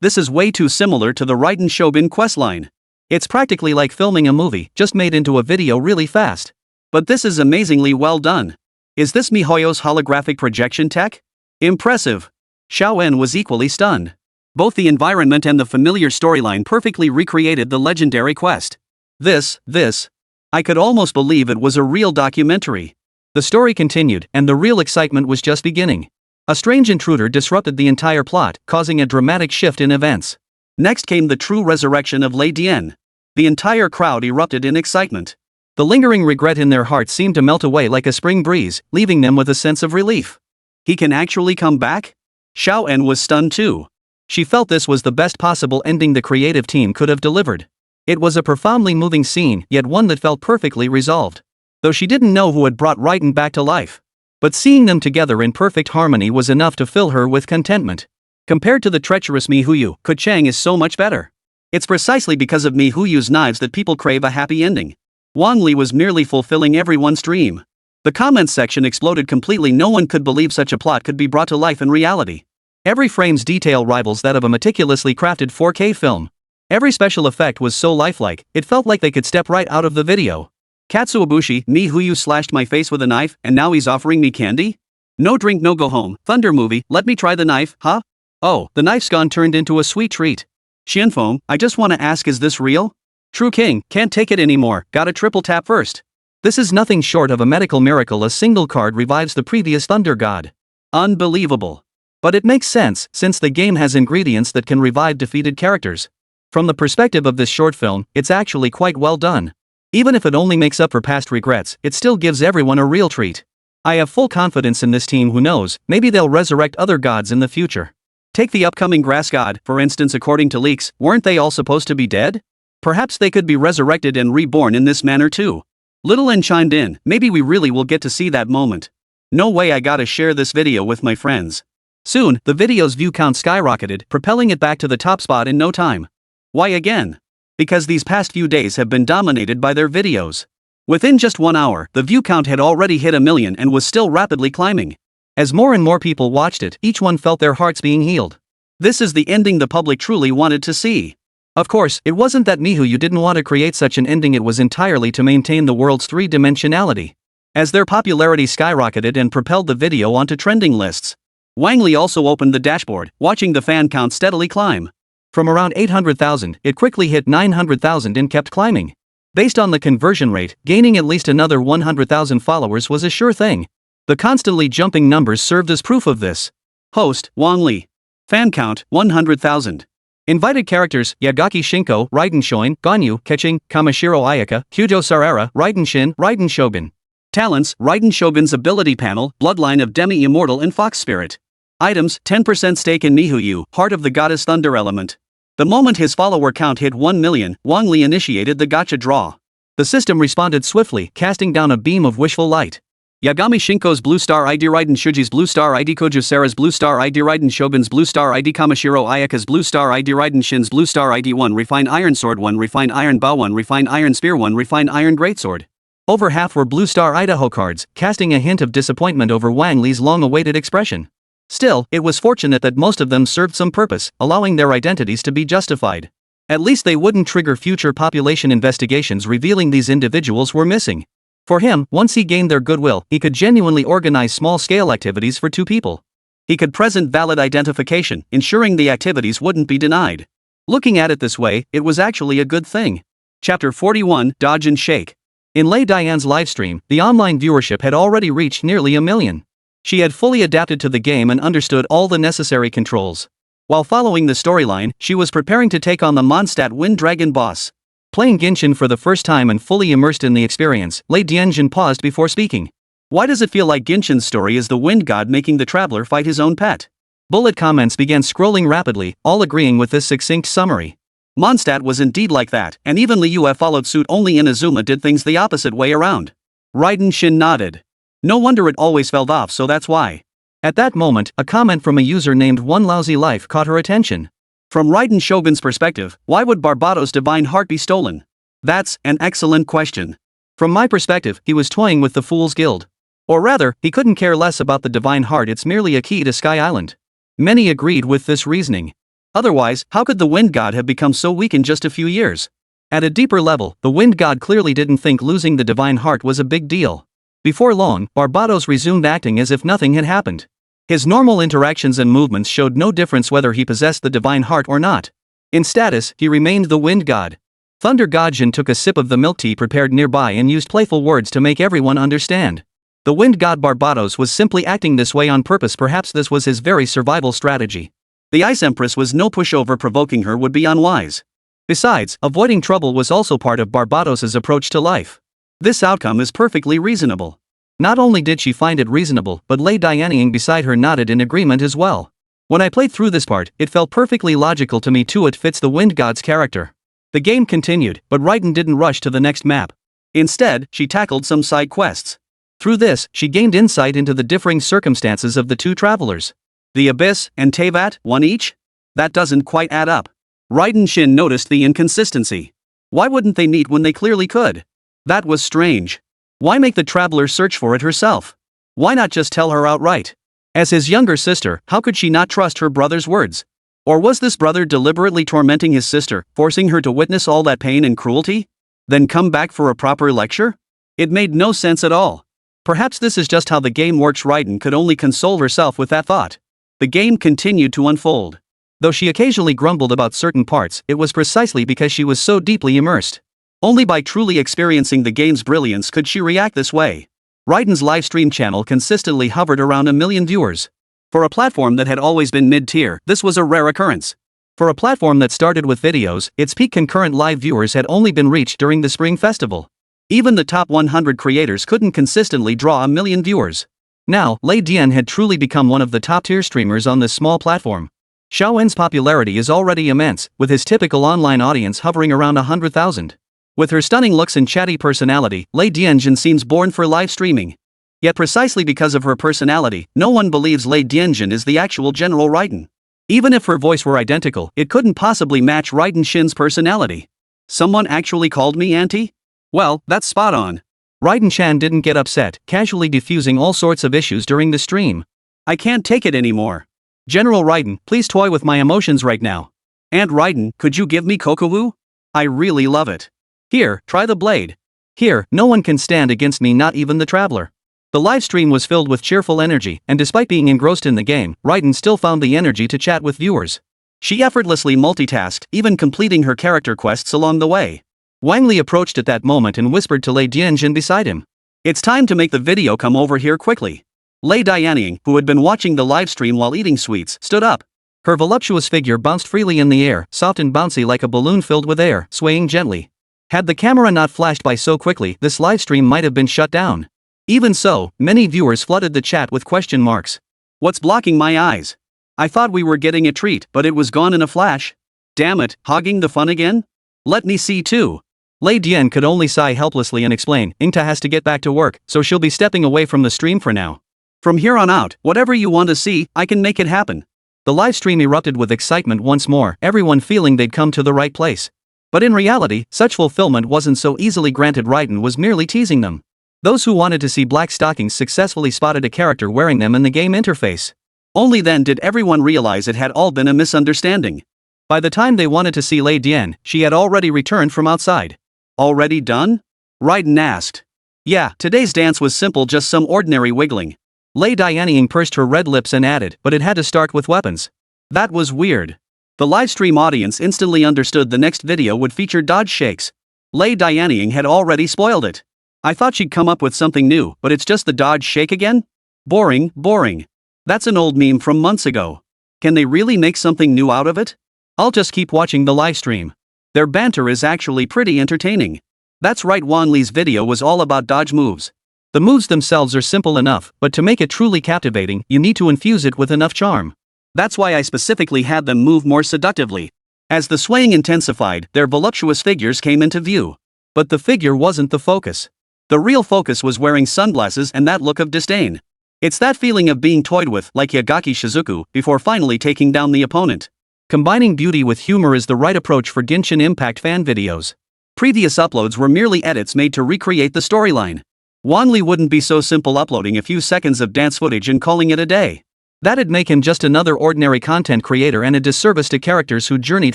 This is way too similar to the Raiden Shogun questline. It's practically like filming a movie, just made into a video really fast. But this is amazingly well done. Is this MiHoYo's holographic projection tech? Impressive. Xiao En was equally stunned. Both the environment and the familiar storyline perfectly recreated the legendary quest. I could almost believe it was a real documentary. The story continued, and the real excitement was just beginning. A strange intruder disrupted the entire plot, causing a dramatic shift in events. Next came the true resurrection of Lei Dian. The entire crowd erupted in excitement. The lingering regret in their hearts seemed to melt away like a spring breeze, leaving them with a sense of relief. He can actually come back? Xiao En was stunned too. She felt this was the best possible ending the creative team could have delivered. It was a profoundly moving scene, yet one that felt perfectly resolved. Though she didn't know who had brought Raiden back to life. But seeing them together in perfect harmony was enough to fill her with contentment. Compared to the treacherous MiHoYo, Ko-Chang is so much better. It's precisely because of MiHoYo's knives that people crave a happy ending. Wang Li was merely fulfilling everyone's dream. The comments section exploded completely. No one could believe such a plot could be brought to life in reality. Every frame's detail rivals that of a meticulously crafted 4K film. Every special effect was so lifelike, it felt like they could step right out of the video. Katsuobushi, MiHoYo slashed my face with a knife, and now he's offering me candy? No drink, no go home. Thunder movie, let me try the knife, huh? Oh, the knife's gone turned into a sweet treat. Xianfeng, I just wanna ask, is this real? True King, can't take it anymore, gotta triple tap first. This is nothing short of a medical miracle. A single card revives the previous Thunder God. Unbelievable. But it makes sense, since the game has ingredients that can revive defeated characters. From the perspective of this short film, it's actually quite well done. Even if it only makes up for past regrets, it still gives everyone a real treat. I have full confidence in this team. Who knows, maybe they'll resurrect other gods in the future. Take the upcoming grass god, for instance. According to leaks, weren't they all supposed to be dead? Perhaps they could be resurrected and reborn in this manner too. Little N chimed in, maybe we really will get to see that moment. No way, I gotta share this video with my friends. Soon, the video's view count skyrocketed, propelling it back to the top spot in no time. Why again? Because these past few days have been dominated by their videos. Within just 1 hour, the view count had already hit 1 million and was still rapidly climbing. As more and more people watched it, each one felt their hearts being healed. This is the ending the public truly wanted to see. Of course, it wasn't that MiHoYo didn't want to create such an ending, it was entirely to maintain the world's three-dimensionality. As their popularity skyrocketed and propelled the video onto trending lists, Wang Li also opened the dashboard, watching the fan count steadily climb. From around 800,000, it quickly hit 900,000 and kept climbing. Based on the conversion rate, gaining at least another 100,000 followers was a sure thing. The constantly jumping numbers served as proof of this. Host, Wang Li. Fan count, 100,000. Invited characters, Yagaki Shinko, Raiden Shoin, Ganyu, Keching, Kamashiro Ayaka, Kyujo Sarara, Raiden Shin, Raiden Shogun. Talents, Raiden Shogun's ability panel, Bloodline of Demi-Immortal and Fox Spirit. Items, 10% stake in MiHoYo, Heart of the Goddess Thunder Element. The moment his follower count hit 1 million, Wang Li initiated the gacha draw. The system responded swiftly, casting down a beam of wishful light. Yagami Shinko's Blue Star ID, Raiden Shuji's Blue Star ID, Kojo Sara's Blue Star ID, Raiden Shogun's Blue Star ID, Kamashiro Ayaka's Blue Star ID, Raiden Shin's Blue Star ID. 1 Refined Iron Sword, 1 Refined Iron Bow, 1 Refined Iron Spear, 1 Refined Iron Greatsword. Over half were Blue Star Idaho cards, casting a hint of disappointment over Wang Li's long-awaited expression. Still, it was fortunate that most of them served some purpose, allowing their identities to be justified. At least they wouldn't trigger future population investigations revealing these individuals were missing. For him, once he gained their goodwill, he could genuinely organize small-scale activities for 2 people. He could present valid identification, ensuring the activities wouldn't be denied. Looking at it this way, it was actually a good thing. Chapter 41, Dodge and Shake. In Lei Dian's livestream, the online viewership had already reached nearly 1 million. She had fully adapted to the game and understood all the necessary controls. While following the storyline, she was preparing to take on the Mondstadt Wind Dragon boss. Playing Genshin for the first time and fully immersed in the experience, Lei Dianjin paused before speaking. Why does it feel like Genshin's story is the wind god making the traveler fight his own pet? Bullet comments began scrolling rapidly, all agreeing with this succinct summary. Mondstadt was indeed like that, and even Liyue followed suit, only Inazuma did things the opposite way around. Raiden Shin nodded. No wonder it always fell off, so that's why. At that moment, a comment from a user named One Lousy Life caught her attention. From Raiden Shogun's perspective, why would Barbatos' divine heart be stolen? That's an excellent question. From my perspective, he was toying with the Fool's Guild. Or rather, he couldn't care less about the divine heart, it's merely a key to Sky Island. Many agreed with this reasoning. Otherwise, how could the Wind God have become so weak in just a few years? At a deeper level, the Wind God clearly didn't think losing the divine heart was a big deal. Before long, Barbatos resumed acting as if nothing had happened. His normal interactions and movements showed no difference whether he possessed the divine heart or not. In status, he remained the Wind God. Thunder Gaijin took a sip of the milk tea prepared nearby and used playful words to make everyone understand. The Wind God Barbatos was simply acting this way on purpose, perhaps this was his very survival strategy. The Ice Empress was no pushover, provoking her would be unwise. Besides, avoiding trouble was also part of Barbatos' approach to life. This outcome is perfectly reasonable. Not only did she find it reasonable, but Lei Dianying beside her nodded in agreement as well. When I played through this part, it felt perfectly logical to me too. It fits the Wind God's character. The game continued, but Raiden didn't rush to the next map. Instead, she tackled some side quests. Through this, she gained insight into the differing circumstances of the two travelers. The Abyss and Teyvat, one each? That doesn't quite add up. Raiden Shin noticed the inconsistency. Why wouldn't they meet when they clearly could? That was strange. Why make the traveler search for it herself? Why not just tell her outright? As his younger sister, how could she not trust her brother's words? Or was this brother deliberately tormenting his sister, forcing her to witness all that pain and cruelty? Then come back for a proper lecture? It made no sense at all. Perhaps this is just how the game works. Raiden could only console herself with that thought. The game continued to unfold. Though she occasionally grumbled about certain parts, it was precisely because she was so deeply immersed. Only by truly experiencing the game's brilliance could she react this way. Raiden's livestream channel consistently hovered around 1 million viewers. For a platform that had always been mid-tier, this was a rare occurrence. For a platform that started with videos, its peak concurrent live viewers had only been reached during the Spring Festival. Even the top 100 creators couldn't consistently draw 1 million viewers. Now, Lei Dian had truly become one of the top-tier streamers on this small platform. Xiaowen's popularity is already immense, with his typical online audience hovering around 100,000. With her stunning looks and chatty personality, Lei Dianjin seems born for live streaming. Yet precisely because of her personality, no one believes Lei Dianjin is the actual General Raiden. Even if her voice were identical, it couldn't possibly match Raiden Shin's personality. Someone actually called me auntie? Well, that's spot on. Raiden Shan didn't get upset, casually diffusing all sorts of issues during the stream. I can't take it anymore. General Raiden, please toy with my emotions right now. Aunt Raiden, could you give me Kokowu? I really love it. Here, try the blade. Here, no one can stand against me, not even the traveler. The live stream was filled with cheerful energy, and despite being engrossed in the game, Raiden still found the energy to chat with viewers. She effortlessly multitasked, even completing her character quests along the way. Wang Li approached at that moment and whispered to Lei Dianjin beside him. It's time to make the video, come over here quickly. Lei Dianying, who had been watching the livestream while eating sweets, stood up. Her voluptuous figure bounced freely in the air, soft and bouncy like a balloon filled with air, swaying gently. Had the camera not flashed by so quickly, this livestream might have been shut down. Even so, many viewers flooded the chat with question marks. What's blocking my eyes? I thought we were getting a treat, but it was gone in a flash. Damn it, hogging the fun again? Let me see too. Lei Dian could only sigh helplessly and explain, Ingta has to get back to work, so she'll be stepping away from the stream for now. From here on out, whatever you want to see, I can make it happen. The live stream erupted with excitement once more, everyone feeling they'd come to the right place. But in reality, such fulfillment wasn't so easily granted. Raiden was merely teasing them. Those who wanted to see black stockings successfully spotted a character wearing them in the game interface. Only then did everyone realize it had all been a misunderstanding. By the time they wanted to see Lei Dian, she had already returned from outside. Already done? Raiden asked. Yeah, today's dance was simple, just some ordinary wiggling. Lei Dianying pursed her red lips and added, but it had to start with weapons. That was weird. The livestream audience instantly understood the next video would feature dodge shakes. Lei Dianying had already spoiled it. I thought she'd come up with something new, but it's just the dodge shake again? Boring, boring. That's an old meme from months ago. Can they really make something new out of it? I'll just keep watching the livestream. Their banter is actually pretty entertaining. That's right, Wang Li's video was all about dodge moves. The moves themselves are simple enough, but to make it truly captivating, you need to infuse it with enough charm. That's why I specifically had them move more seductively. As the swaying intensified, their voluptuous figures came into view. But the figure wasn't the focus. The real focus was wearing sunglasses and that look of disdain. It's that feeling of being toyed with, like Yagaki Shizuku, before finally taking down the opponent. Combining beauty with humor is the right approach for Genshin Impact fan videos. Previous uploads were merely edits made to recreate the storyline. Wang Li wouldn't be so simple uploading a few seconds of dance footage and calling it a day. That'd make him just another ordinary content creator and a disservice to characters who journeyed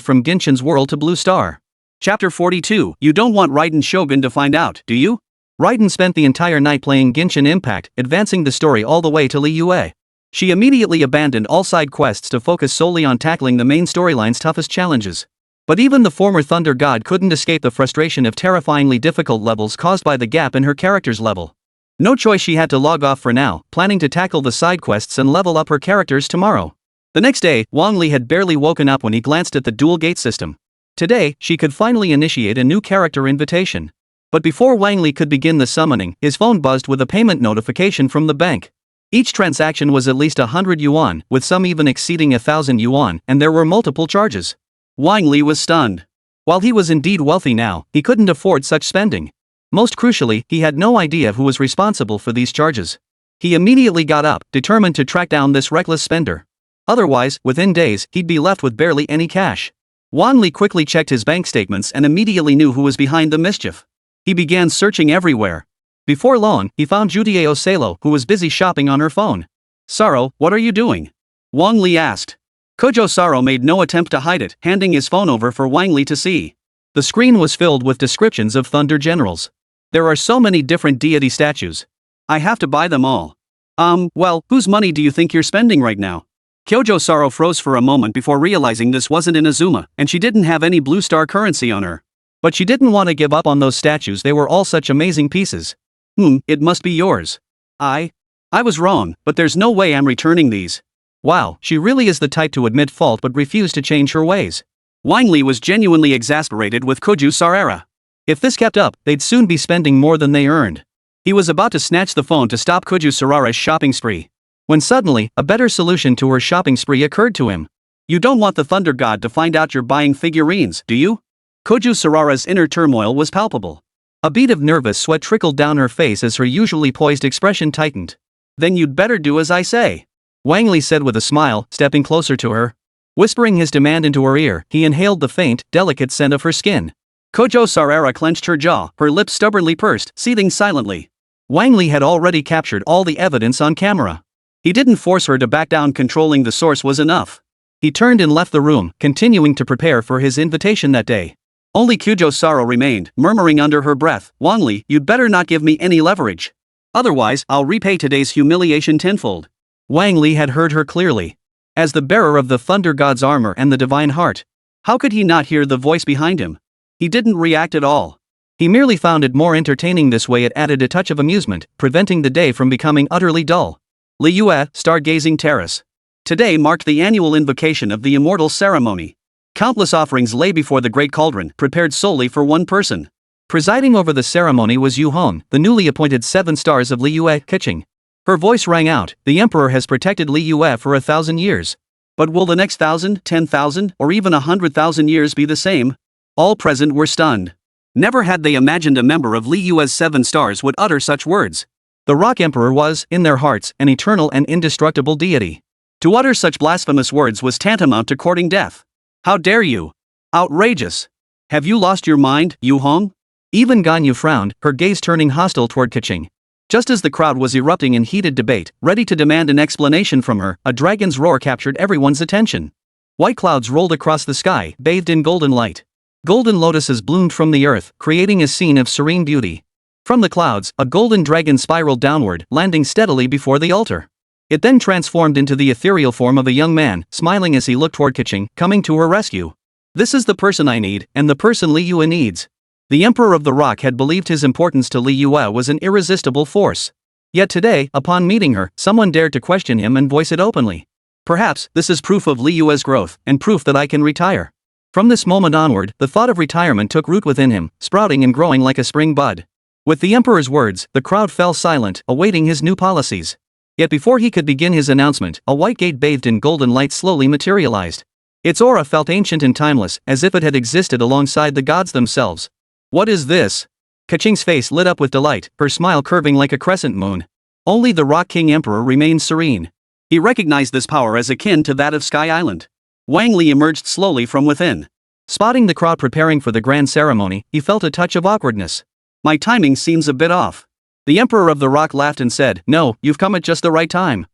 from Genshin's world to Blue Star. Chapter 42. You don't want Raiden Shogun to find out, do you? Raiden spent the entire night playing Genshin Impact, advancing the story all the way to Liyue. She immediately abandoned all side quests to focus solely on tackling the main storyline's toughest challenges. But even the former Thunder God couldn't escape the frustration of terrifyingly difficult levels caused by the gap in her character's level. No choice, she had to log off for now, planning to tackle the side quests and level up her characters tomorrow. The next day, Wang Li had barely woken up when he glanced at the dual gate system. Today, she could finally initiate a new character invitation. But before Wang Li could begin the summoning, his phone buzzed with a payment notification from the bank. Each transaction was at least 100 yuan, with some even exceeding 1,000 yuan, and there were multiple charges. Wang Li was stunned. While he was indeed wealthy now, he couldn't afford such spending. Most crucially, he had no idea who was responsible for these charges. He immediately got up, determined to track down this reckless spender. Otherwise, within days, he'd be left with barely any cash. Wang Li quickly checked his bank statements and immediately knew who was behind the mischief. He began searching everywhere. Before long, he found Juhuahua, who was busy shopping on her phone. "Saro, what are you doing?" Wang Li asked. Kojo Saro made no attempt to hide it, handing his phone over for Wang Li to see. The screen was filled with descriptions of thunder generals. There are so many different deity statues. I have to buy them all. Well, whose money do you think you're spending right now? Kojo Saro froze for a moment before realizing this wasn't Inazuma, and she didn't have any Blue Star currency on her. But she didn't want to give up on those statues, they were all such amazing pieces. It must be yours. I was wrong, but there's no way I'm returning these. Wow, she really is the type to admit fault but refuse to change her ways. Wang Li was genuinely exasperated with Kojo Saro. If this kept up, they'd soon be spending more than they earned. He was about to snatch the phone to stop Kojo Saro's shopping spree, when suddenly, a better solution to her shopping spree occurred to him. You don't want the Thunder God to find out you're buying figurines, do you? Kojo Saro's inner turmoil was palpable. A bead of nervous sweat trickled down her face as her usually poised expression tightened. Then you'd better do as I say, Wang Li said with a smile, stepping closer to her. Whispering his demand into her ear, he inhaled the faint, delicate scent of her skin. Kojo Saro clenched her jaw, her lips stubbornly pursed, seething silently. Wang Li had already captured all the evidence on camera. He didn't force her to back down, controlling the source was enough. He turned and left the room, continuing to prepare for his invitation that day. Only Kojo Saro remained, murmuring under her breath, Wang Li, you'd better not give me any leverage. Otherwise, I'll repay today's humiliation tenfold. Wang Li had heard her clearly. As the bearer of the Thunder God's armor and the divine heart, how could he not hear the voice behind him? He didn't react at all. He merely found it more entertaining this way. It added a touch of amusement, preventing the day from becoming utterly dull. Liyue, Stargazing Terrace. Today marked the annual invocation of the immortal ceremony. Countless offerings lay before the great cauldron, prepared solely for one person. Presiding over the ceremony was Yu Hong, the newly appointed 7 stars of Liyue Kitching. Her voice rang out, the emperor has protected Liyue for 1,000 years. But will the next 1,000, 10,000, or even 100,000 years be the same? All present were stunned. Never had they imagined a member of Liyue's 7 stars would utter such words. The Rock Emperor was, in their hearts, an eternal and indestructible deity. To utter such blasphemous words was tantamount to courting death. How dare you? Outrageous. Have you lost your mind, Yu Hong? Even Ganyu frowned, her gaze turning hostile toward Keqing. Just as the crowd was erupting in heated debate, ready to demand an explanation from her, a dragon's roar captured everyone's attention. White clouds rolled across the sky, bathed in golden light. Golden lotuses bloomed from the earth, creating a scene of serene beauty. From the clouds, a golden dragon spiraled downward, landing steadily before the altar. It then transformed into the ethereal form of a young man, smiling as he looked toward Keqing, coming to her rescue. This is the person I need, and the person Liyue needs. The Emperor of the Rock had believed his importance to Liyue was an irresistible force. Yet today, upon meeting her, someone dared to question him and voice it openly. Perhaps, this is proof of Liyue's growth, and proof that I can retire. From this moment onward, the thought of retirement took root within him, sprouting and growing like a spring bud. With the Emperor's words, the crowd fell silent, awaiting his new policies. Yet before he could begin his announcement, a white gate bathed in golden light slowly materialized. Its aura felt ancient and timeless, as if it had existed alongside the gods themselves. What is this? Kaching's face lit up with delight, her smile curving like a crescent moon. Only the Rock King Emperor remained serene. He recognized this power as akin to that of Sky Island. Wang Li emerged slowly from within. Spotting the crowd preparing for the grand ceremony, he felt a touch of awkwardness. My timing seems a bit off. The Emperor of the Rock laughed and said, No, you've come at just the right time.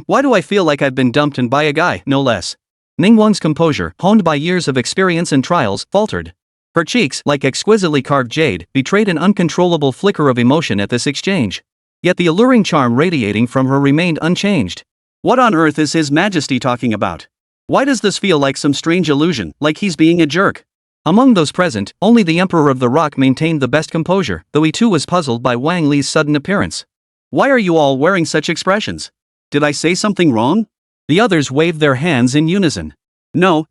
Why do I feel like I've been dumped and by a guy, no less? Ningguang's composure, honed by years of experience and trials, faltered. Her cheeks, like exquisitely carved jade, betrayed an uncontrollable flicker of emotion at this exchange. Yet the alluring charm radiating from her remained unchanged. What on earth is His Majesty talking about? Why does this feel like some strange illusion, like he's being a jerk? Among those present, only the Emperor of the Rock maintained the best composure, though he too was puzzled by Wang Li's sudden appearance. Why are you all wearing such expressions? Did I say something wrong? The others waved their hands in unison. No.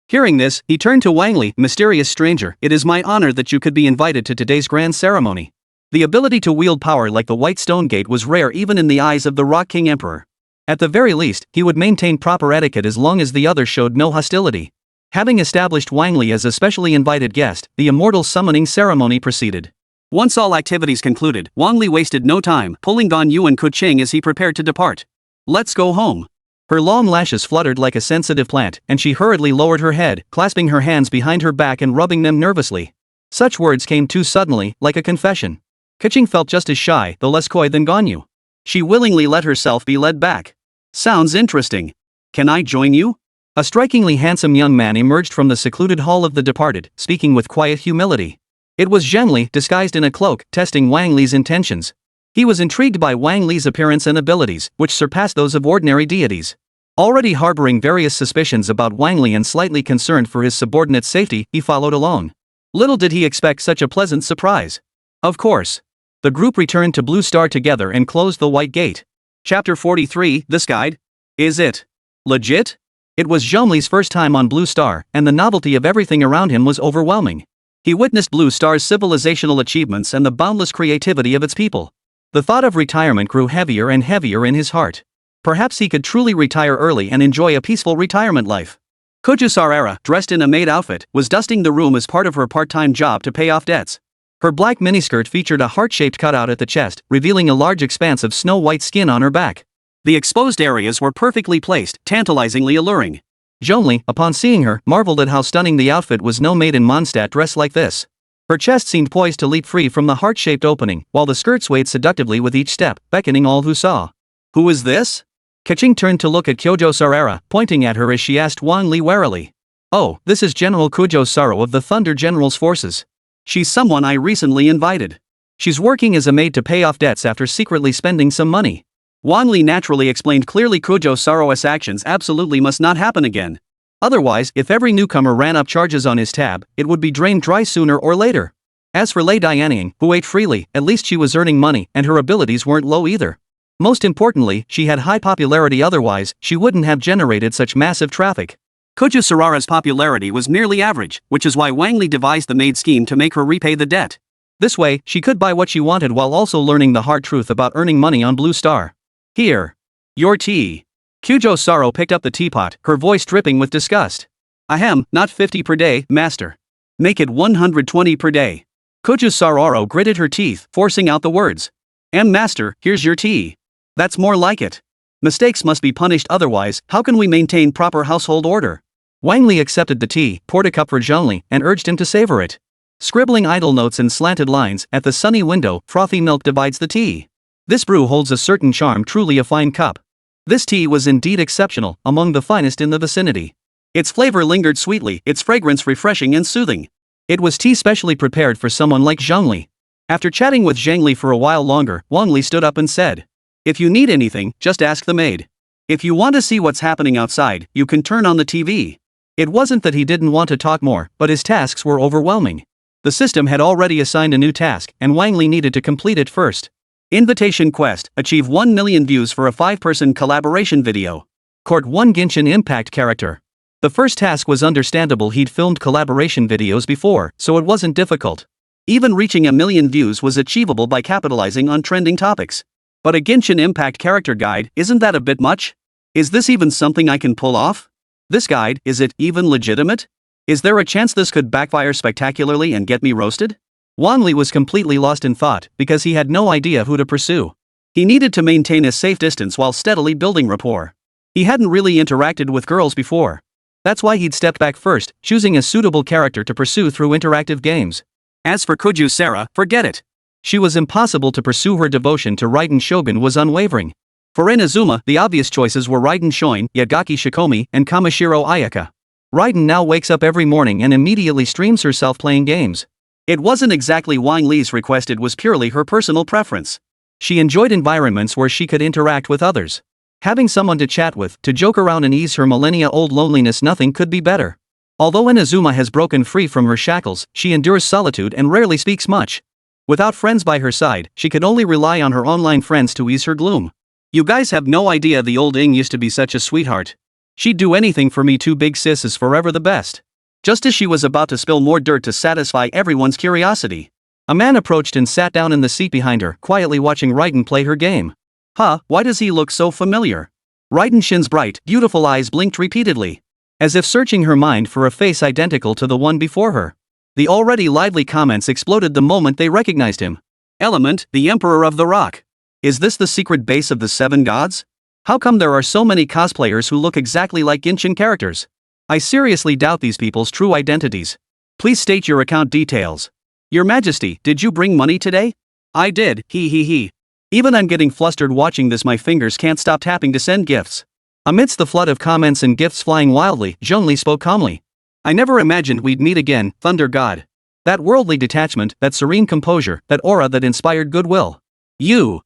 Hearing this, he turned to Wang Li, mysterious stranger, it is my honor that you could be invited to today's grand ceremony. The ability to wield power like the White Stone Gate was rare even in the eyes of the Rock King Emperor. At the very least, he would maintain proper etiquette as long as the others showed no hostility. Having established Wang Li as a specially invited guest, the immortal summoning ceremony proceeded. Once all activities concluded, Wang Li wasted no time, pulling Gan Yu and Kuching as he prepared to depart. Let's go home. Her long lashes fluttered like a sensitive plant, and she hurriedly lowered her head, clasping her hands behind her back and rubbing them nervously. Such words came too suddenly, like a confession. Kuching felt just as shy, though less coy than Gan Yu. She willingly let herself be led back. Sounds interesting. Can I join you? A strikingly handsome young man emerged from the secluded hall of the departed, speaking with quiet humility. It was Zheng Li, disguised in a cloak, testing Wang Li's intentions. He was intrigued by Wang Li's appearance and abilities, which surpassed those of ordinary deities. Already harboring various suspicions about Wang Li and slightly concerned for his subordinate's safety, he followed alone. Little did he expect such a pleasant surprise. Of course. The group returned to Blue Star together and closed the White Gate. Chapter 43, This Guide? Is it legit? It was Zheng Li's first time on Blue Star, and the novelty of everything around him was overwhelming. He witnessed Blue Star's civilizational achievements and the boundless creativity of its people. The thought of retirement grew heavier and heavier in his heart. Perhaps he could truly retire early and enjoy a peaceful retirement life. Kujusarara, dressed in a maid outfit, was dusting the room as part of her part-time job to pay off debts. Her black miniskirt featured a heart-shaped cutout at the chest, revealing a large expanse of snow-white skin on her back. The exposed areas were perfectly placed, tantalizingly alluring. Zheng Li, upon seeing her, marveled at how stunning the outfit was. No maid in Mondstadt dressed like this. Her chest seemed poised to leap free from the heart-shaped opening, while the skirt swayed seductively with each step, beckoning all who saw. Who is this? Kaching turned to look at Kyojo Sarara, pointing at her as she asked Wang Li warily. Oh, this is General Kujo Saro of the Thunder General's forces. She's someone I recently invited. She's working as a maid to pay off debts after secretly spending some money. Wang Li naturally explained clearly Kujo Saro's actions absolutely must not happen again. Otherwise, if every newcomer ran up charges on his tab, it would be drained dry sooner or later. As for Lei Dianying, who ate freely, at least she was earning money, and her abilities weren't low either. Most importantly, she had high popularity, otherwise, she wouldn't have generated such massive traffic. Kujo Sarara's popularity was merely average, which is why Wang Li devised the maid scheme to make her repay the debt. This way, she could buy what she wanted while also learning the hard truth about earning money on Blue Star. Here. Your tea. Kujo Saro picked up the teapot, her voice dripping with disgust. Ahem, not 50 per day, master. Make it 120 per day. Kujo Sararo gritted her teeth, forcing out the words. Master, here's your tea. That's more like it. Mistakes must be punished, otherwise, how can we maintain proper household order? Wang Li accepted the tea, poured a cup for Zheng Li, and urged him to savor it. Scribbling idle notes in slanted lines, at the sunny window, frothy milk divides the tea. This brew holds a certain charm, truly a fine cup. This tea was indeed exceptional, among the finest in the vicinity. Its flavor lingered sweetly, its fragrance refreshing and soothing. It was tea specially prepared for someone like Zheng Li. After chatting with Zheng Li for a while longer, Wang Li stood up and said, If you need anything, just ask the maid. If you want to see what's happening outside, you can turn on the TV. It wasn't that he didn't want to talk more, but his tasks were overwhelming. The system had already assigned a new task, and Wang Li needed to complete it first. Invitation quest, achieve 1 million views for a 5-person collaboration video. Court 1 Genshin Impact character. The first task was understandable, he'd filmed collaboration videos before, so it wasn't difficult. Even reaching 1 million views was achievable by capitalizing on trending topics. But a Genshin Impact character guide, isn't that a bit much? Is this even something I can pull off? This guide, is it even legitimate? Is there a chance this could backfire spectacularly and get me roasted? Wang Li was completely lost in thought because he had no idea who to pursue. He needed to maintain a safe distance while steadily building rapport. He hadn't really interacted with girls before. That's why he'd stepped back first, choosing a suitable character to pursue through interactive games. As for Kuju Sarah, forget it. She was impossible to pursue. Her devotion to Raiden Shogun was unwavering. For Inazuma, the obvious choices were Raiden Shoin, Yagaki Shikomi, and Kamishiro Ayaka. Raiden now wakes up every morning and immediately streams herself playing games. It wasn't exactly Wang Li's request, it was purely her personal preference. She enjoyed environments where she could interact with others. Having someone to chat with, to joke around and ease her millennia-old loneliness, nothing could be better. Although Inazuma has broken free from her shackles, she endures solitude and rarely speaks much. Without friends by her side, she could only rely on her online friends to ease her gloom. You guys have no idea, the old Ing used to be such a sweetheart. She'd do anything for me too. Big sis is forever the best. Just as she was about to spill more dirt to satisfy everyone's curiosity, a man approached and sat down in the seat behind her, quietly watching Raiden play her game. Why does he look so familiar? Raiden Shin's bright, beautiful eyes blinked repeatedly, as if searching her mind for a face identical to the one before her. The already lively comments exploded the moment they recognized him. Element, the Emperor of the Rock. Is this the secret base of the Seven Gods? How come there are so many cosplayers who look exactly like Genshin characters? I seriously doubt these people's true identities. Please state your account details. Your Majesty, did you bring money today? I did, he. Even I'm getting flustered watching this, my fingers can't stop tapping to send gifts. Amidst the flood of comments and gifts flying wildly, Zhong Li spoke calmly. I never imagined we'd meet again, Thunder God. That worldly detachment, that serene composure, that aura that inspired goodwill. You're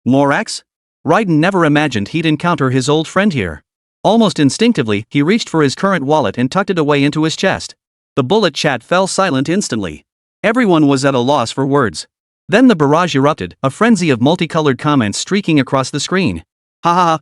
Morax? Raiden never imagined he'd encounter his old friend here. Almost instinctively, he reached for his current wallet and tucked it away into his chest. The bullet chat fell silent instantly. Everyone was at a loss for words. Then the barrage erupted, a frenzy of multicolored comments streaking across the screen.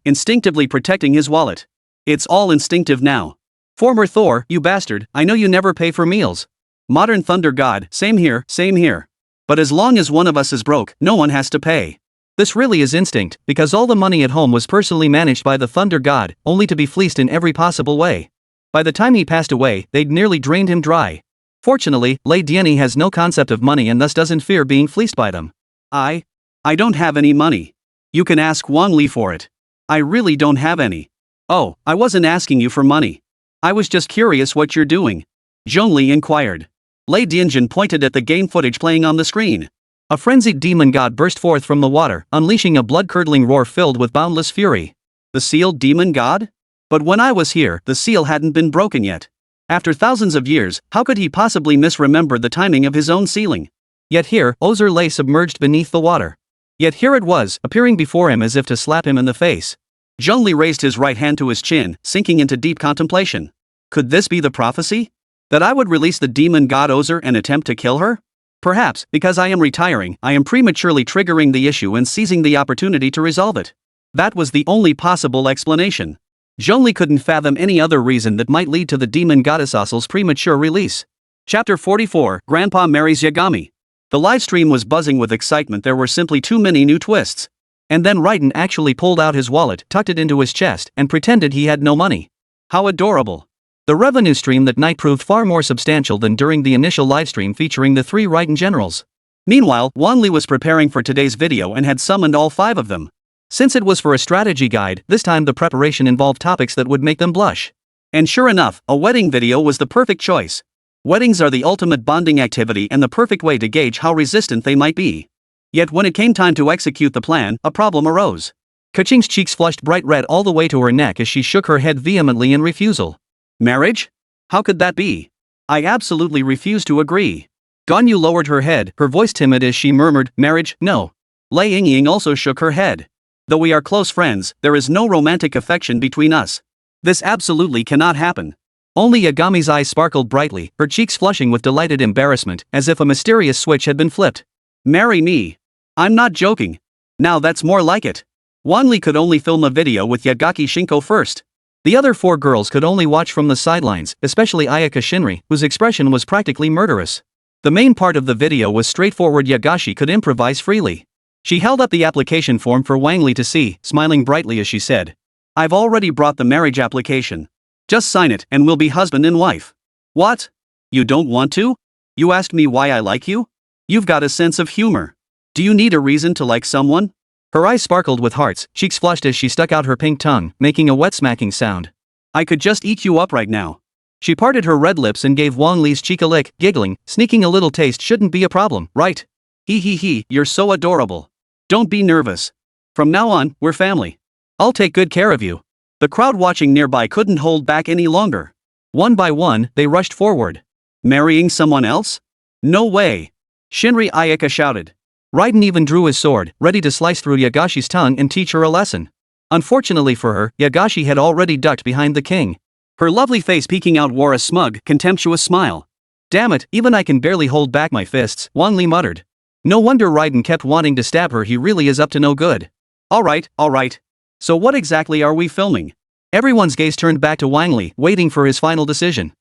Instinctively protecting his wallet. It's all instinctive now. Former Thor, you bastard, I know you never pay for meals. Modern Thunder God, same here. But as long as one of us is broke, no one has to pay. This really is instinct, because all the money at home was personally managed by the Thunder God, only to be fleeced in every possible way. By the time he passed away, they'd nearly drained him dry. Fortunately, Lei Dianyi has no concept of money and thus doesn't fear being fleeced by them. I don't have any money. You can ask Wang Li for it. I really don't have any. Oh, I wasn't asking you for money. I was just curious what you're doing. Zhong Li inquired. Lei Dianjin pointed at the game footage playing on the screen. A frenzied demon god burst forth from the water, unleashing a blood-curdling roar filled with boundless fury. The sealed demon god? But when I was here, the seal hadn't been broken yet. After thousands of years, how could he possibly misremember the timing of his own sealing? Yet here, Ozer lay submerged beneath the water. Yet here it was, appearing before him as if to slap him in the face. Zhong Li raised his right hand to his chin, sinking into deep contemplation. Could this be the prophecy? That I would release the demon god Ozer and attempt to kill her? Perhaps, because I am retiring, I am prematurely triggering the issue and seizing the opportunity to resolve it. That was the only possible explanation. Zhong Li couldn't fathom any other reason that might lead to the demon goddess Ozel's premature release. Chapter 44, Grandpa Marries Yagami. The livestream was buzzing with excitement. There were simply too many new twists. And then Raiden actually pulled out his wallet, tucked it into his chest, and pretended he had no money. How adorable. The revenue stream that night proved far more substantial than during the initial livestream featuring the 3 Raiden generals. Meanwhile, Wang Li was preparing for today's video and had summoned all 5 of them. Since it was for a strategy guide, this time the preparation involved topics that would make them blush. And sure enough, a wedding video was the perfect choice. Weddings are the ultimate bonding activity and the perfect way to gauge how resistant they might be. Yet when it came time to execute the plan, a problem arose. Kaching's cheeks flushed bright red all the way to her neck as she shook her head vehemently in refusal. Marriage? How could that be? I absolutely refuse to agree. Ganyu lowered her head, her voice timid as she murmured, marriage, no. Lei Yingying also shook her head. Though we are close friends, there is no romantic affection between us. This absolutely cannot happen. Only Yagami's eyes sparkled brightly, her cheeks flushing with delighted embarrassment, as if a mysterious switch had been flipped. Marry me. I'm not joking. Now that's more like it. Wang Li could only film a video with Yagaki Shinko first. The other 4 girls could only watch from the sidelines, especially Ayaka Shinri, whose expression was practically murderous. The main part of the video was straightforward. Yagashi could improvise freely. She held up the application form for Wang Li to see, smiling brightly as she said, I've already brought the marriage application. Just sign it and we'll be husband and wife. What? You don't want to? You asked me why I like you? You've got a sense of humor. Do you need a reason to like someone? Her eyes sparkled with hearts, cheeks flushed as she stuck out her pink tongue, making a wet smacking sound. I could just eat you up right now. She parted her red lips and gave Wang Li's cheek a lick, giggling, sneaking a little taste shouldn't be a problem, right? He, you're so adorable. Don't be nervous. From now on, we're family. I'll take good care of you. The crowd watching nearby couldn't hold back any longer. One by one, they rushed forward. Marrying someone else? No way. Shinri Ayaka shouted. Raiden even drew his sword, ready to slice through Yagashi's tongue and teach her a lesson. Unfortunately for her, Yagashi had already ducked behind the king. Her lovely face peeking out wore a smug, contemptuous smile. Damn it, even I can barely hold back my fists, Wang Li muttered. No wonder Raiden kept wanting to stab her, he really is up to no good. Alright. So what exactly are we filming? Everyone's gaze turned back to Wang Li, waiting for his final decision.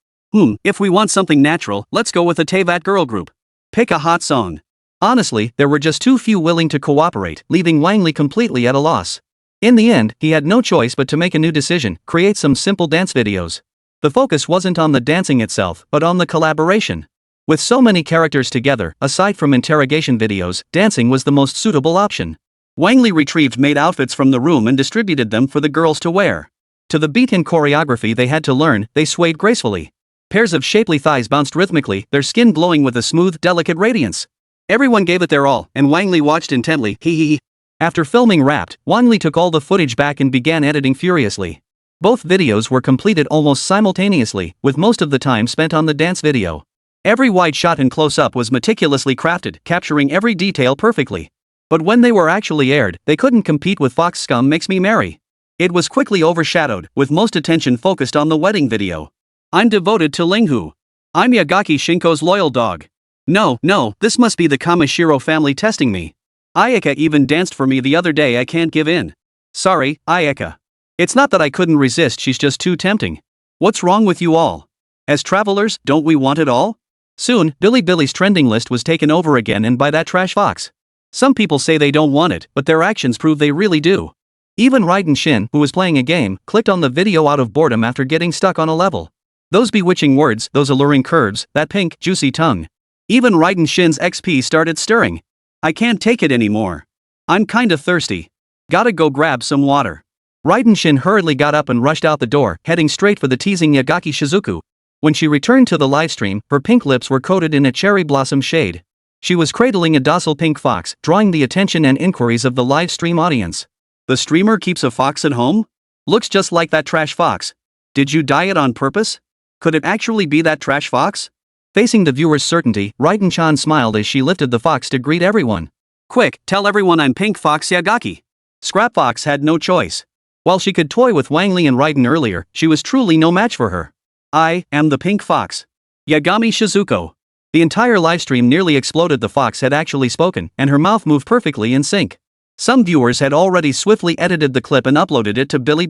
If we want something natural, let's go with a Teyvat girl group. Pick a hot song. Honestly, there were just too few willing to cooperate, leaving Wang Li completely at a loss. In the end, he had no choice but to make a new decision, create some simple dance videos. The focus wasn't on the dancing itself, but on the collaboration. With so many characters together, aside from interrogation videos, dancing was the most suitable option. Wang Li retrieved maid outfits from the room and distributed them for the girls to wear. To the beat and choreography they had to learn, they swayed gracefully. Pairs of shapely thighs bounced rhythmically, their skin glowing with a smooth, delicate radiance. Everyone gave it their all, and Wang Li watched intently, hee. After filming wrapped, Wang Li took all the footage back and began editing furiously. Both videos were completed almost simultaneously, with most of the time spent on the dance video. Every wide shot and close-up was meticulously crafted, capturing every detail perfectly. But when they were actually aired, they couldn't compete with Fox Scum Makes Me Merry. It was quickly overshadowed, with most attention focused on the wedding video. I'm devoted to Linghu. I'm Yagaki Shinko's loyal dog. No, this must be the Kamishiro family testing me. Ayaka even danced for me the other day, I can't give in. Sorry, Ayaka. It's not that I couldn't resist, she's just too tempting. What's wrong with you all? As travelers, don't we want it all? Soon, Billy's trending list was taken over again and by that trash fox. Some people say they don't want it, but their actions prove they really do. Even Raiden Shin, who was playing a game, clicked on the video out of boredom after getting stuck on a level. Those bewitching words, those alluring curves, that pink, juicy tongue. Even Raiden Shin's XP started stirring. I can't take it anymore. I'm kinda thirsty. Gotta go grab some water. Raiden Shin hurriedly got up and rushed out the door, heading straight for the teasing Yagaki Shizuku. When she returned to the livestream, her pink lips were coated in a cherry blossom shade. She was cradling a docile pink fox, drawing the attention and inquiries of the livestream audience. The streamer keeps a fox at home? Looks just like that trash fox. Did you dye it on purpose? Could it actually be that trash fox? Facing the viewer's certainty, Raiden-chan smiled as she lifted the fox to greet everyone. Quick, tell everyone I'm Pink Fox Yagaki. Scrap Fox had no choice. While she could toy with Wang Li and Raiden earlier, she was truly no match for her. I am the Pink Fox. Yagami Shizuko. The entire livestream nearly exploded. The fox had actually spoken, and her mouth moved perfectly in sync. Some viewers had already swiftly edited the clip and uploaded it to Billy.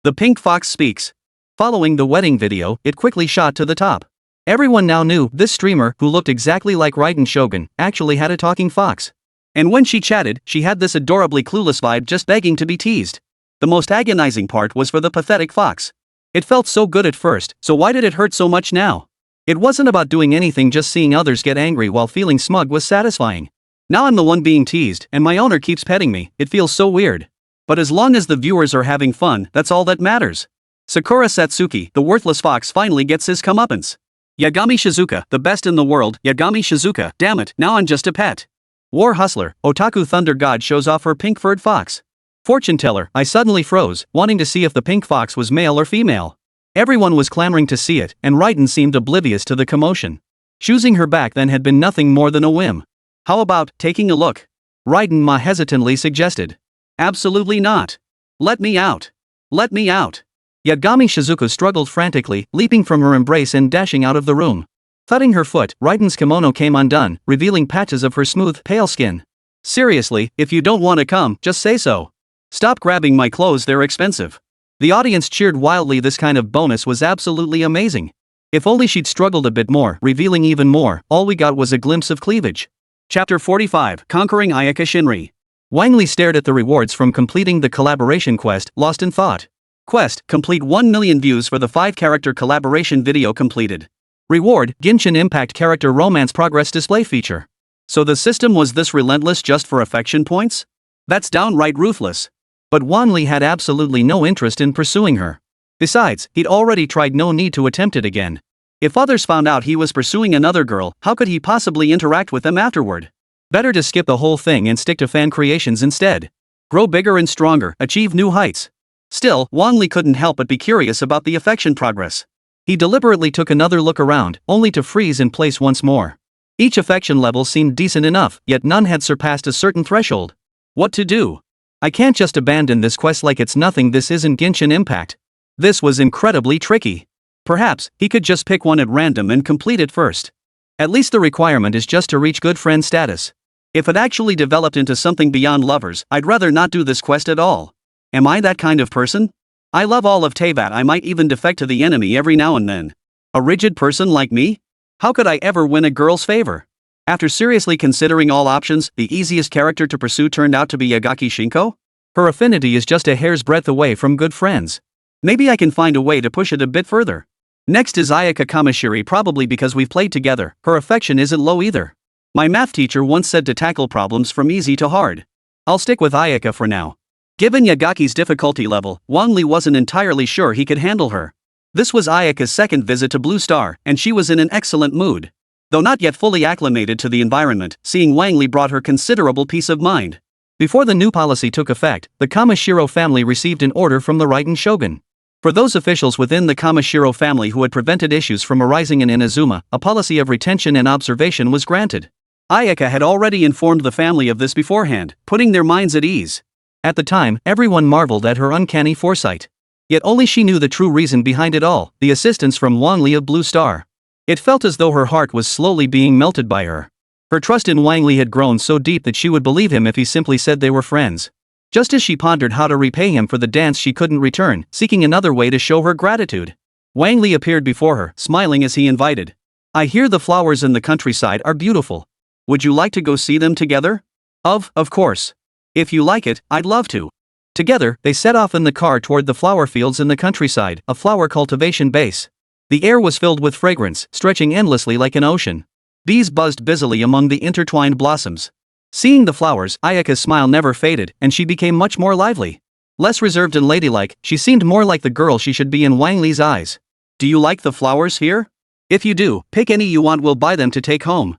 The Pink Fox speaks. Following the wedding video, it quickly shot to the top. Everyone now knew this streamer, who looked exactly like Raiden Shogun, actually had a talking fox. And when she chatted, she had this adorably clueless vibe, just begging to be teased. The most agonizing part was for the pathetic fox. It felt so good at first, so why did it hurt so much now? It wasn't about doing anything, just seeing others get angry while feeling smug was satisfying. Now I'm the one being teased, and my owner keeps petting me, it feels so weird. But as long as the viewers are having fun, that's all that matters. Sakura Satsuki, the worthless fox, finally gets his comeuppance. Yagami Shizuka, the best in the world, Yagami Shizuka, damn it, now I'm just a pet. War Hustler, Otaku Thunder God shows off her pink-furred fox. Fortune Teller, I suddenly froze, wanting to see if the pink fox was male or female. Everyone was clamoring to see it, and Raiden seemed oblivious to the commotion. Choosing her back then had been nothing more than a whim. How about taking a look? Raiden Ma hesitantly suggested. Absolutely not. Let me out. Let me out. Yagami Shizuka struggled frantically, leaping from her embrace and dashing out of the room. Thudding her foot, Raiden's kimono came undone, revealing patches of her smooth, pale skin. Seriously, if you don't want to come, just say so. Stop grabbing my clothes, they're expensive. The audience cheered wildly. This kind of bonus was absolutely amazing. If only she'd struggled a bit more, revealing even more, all we got was a glimpse of cleavage. Chapter 45, Conquering Ayaka Shinri. Wang Li stared at the rewards from completing the collaboration quest, lost in thought. Quest, complete 1 million views for the 5-character collaboration video completed. Reward, Genshin Impact character romance progress display feature. So the system was this relentless just for affection points? That's downright ruthless. But Wang Li had absolutely no interest in pursuing her. Besides, he'd already tried, no need to attempt it again. If others found out he was pursuing another girl, how could he possibly interact with them afterward? Better to skip the whole thing and stick to fan creations instead. Grow bigger and stronger, achieve new heights. Still, Wang Li couldn't help but be curious about the affection progress. He deliberately took another look around, only to freeze in place once more. Each affection level seemed decent enough, yet none had surpassed a certain threshold. What to do? I can't just abandon this quest like it's nothing. This isn't Genshin Impact. This was incredibly tricky. Perhaps he could just pick one at random and complete it first. At least the requirement is just to reach good friend status. If it actually developed into something beyond lovers, I'd rather not do this quest at all. Am I that kind of person? I love all of Teyvat. I might even defect to the enemy every now and then. A rigid person like me? How could I ever win a girl's favor? After seriously considering all options, the easiest character to pursue turned out to be Yagaki Shinko? Her affinity is just a hair's breadth away from good friends. Maybe I can find a way to push it a bit further. Next is Ayaka Kamishiri, probably because we've played together. Her affection isn't low either. My math teacher once said to tackle problems from easy to hard. I'll stick with Ayaka for now. Given Yagaki's difficulty level, Wang Li wasn't entirely sure he could handle her. This was Ayaka's second visit to Blue Star, and she was in an excellent mood. Though not yet fully acclimated to the environment, seeing Wang Li brought her considerable peace of mind. Before the new policy took effect, the Kamishiro family received an order from the Raiden Shogun. For those officials within the Kamishiro family who had prevented issues from arising in Inazuma, a policy of retention and observation was granted. Ayaka had already informed the family of this beforehand, putting their minds at ease. At the time, everyone marveled at her uncanny foresight. Yet only she knew the true reason behind it all, the assistance from Wang Li of Blue Star. It felt as though her heart was slowly being melted by her. Her trust in Wang Li had grown so deep that she would believe him if he simply said they were friends. Just as she pondered how to repay him for the dance she couldn't return, seeking another way to show her gratitude, Wang Li appeared before her, smiling as he invited. I hear the flowers in the countryside are beautiful. Would you like to go see them together? Of course. If you like it, I'd love to. Together, they set off in the car toward the flower fields in the countryside, a flower cultivation base. The air was filled with fragrance, stretching endlessly like an ocean. Bees buzzed busily among the intertwined blossoms. Seeing the flowers, Ayaka's smile never faded, and she became much more lively. Less reserved and ladylike, she seemed more like the girl she should be in Wang Li's eyes. Do you like the flowers here? If you do, pick any you want, we'll buy them to take home.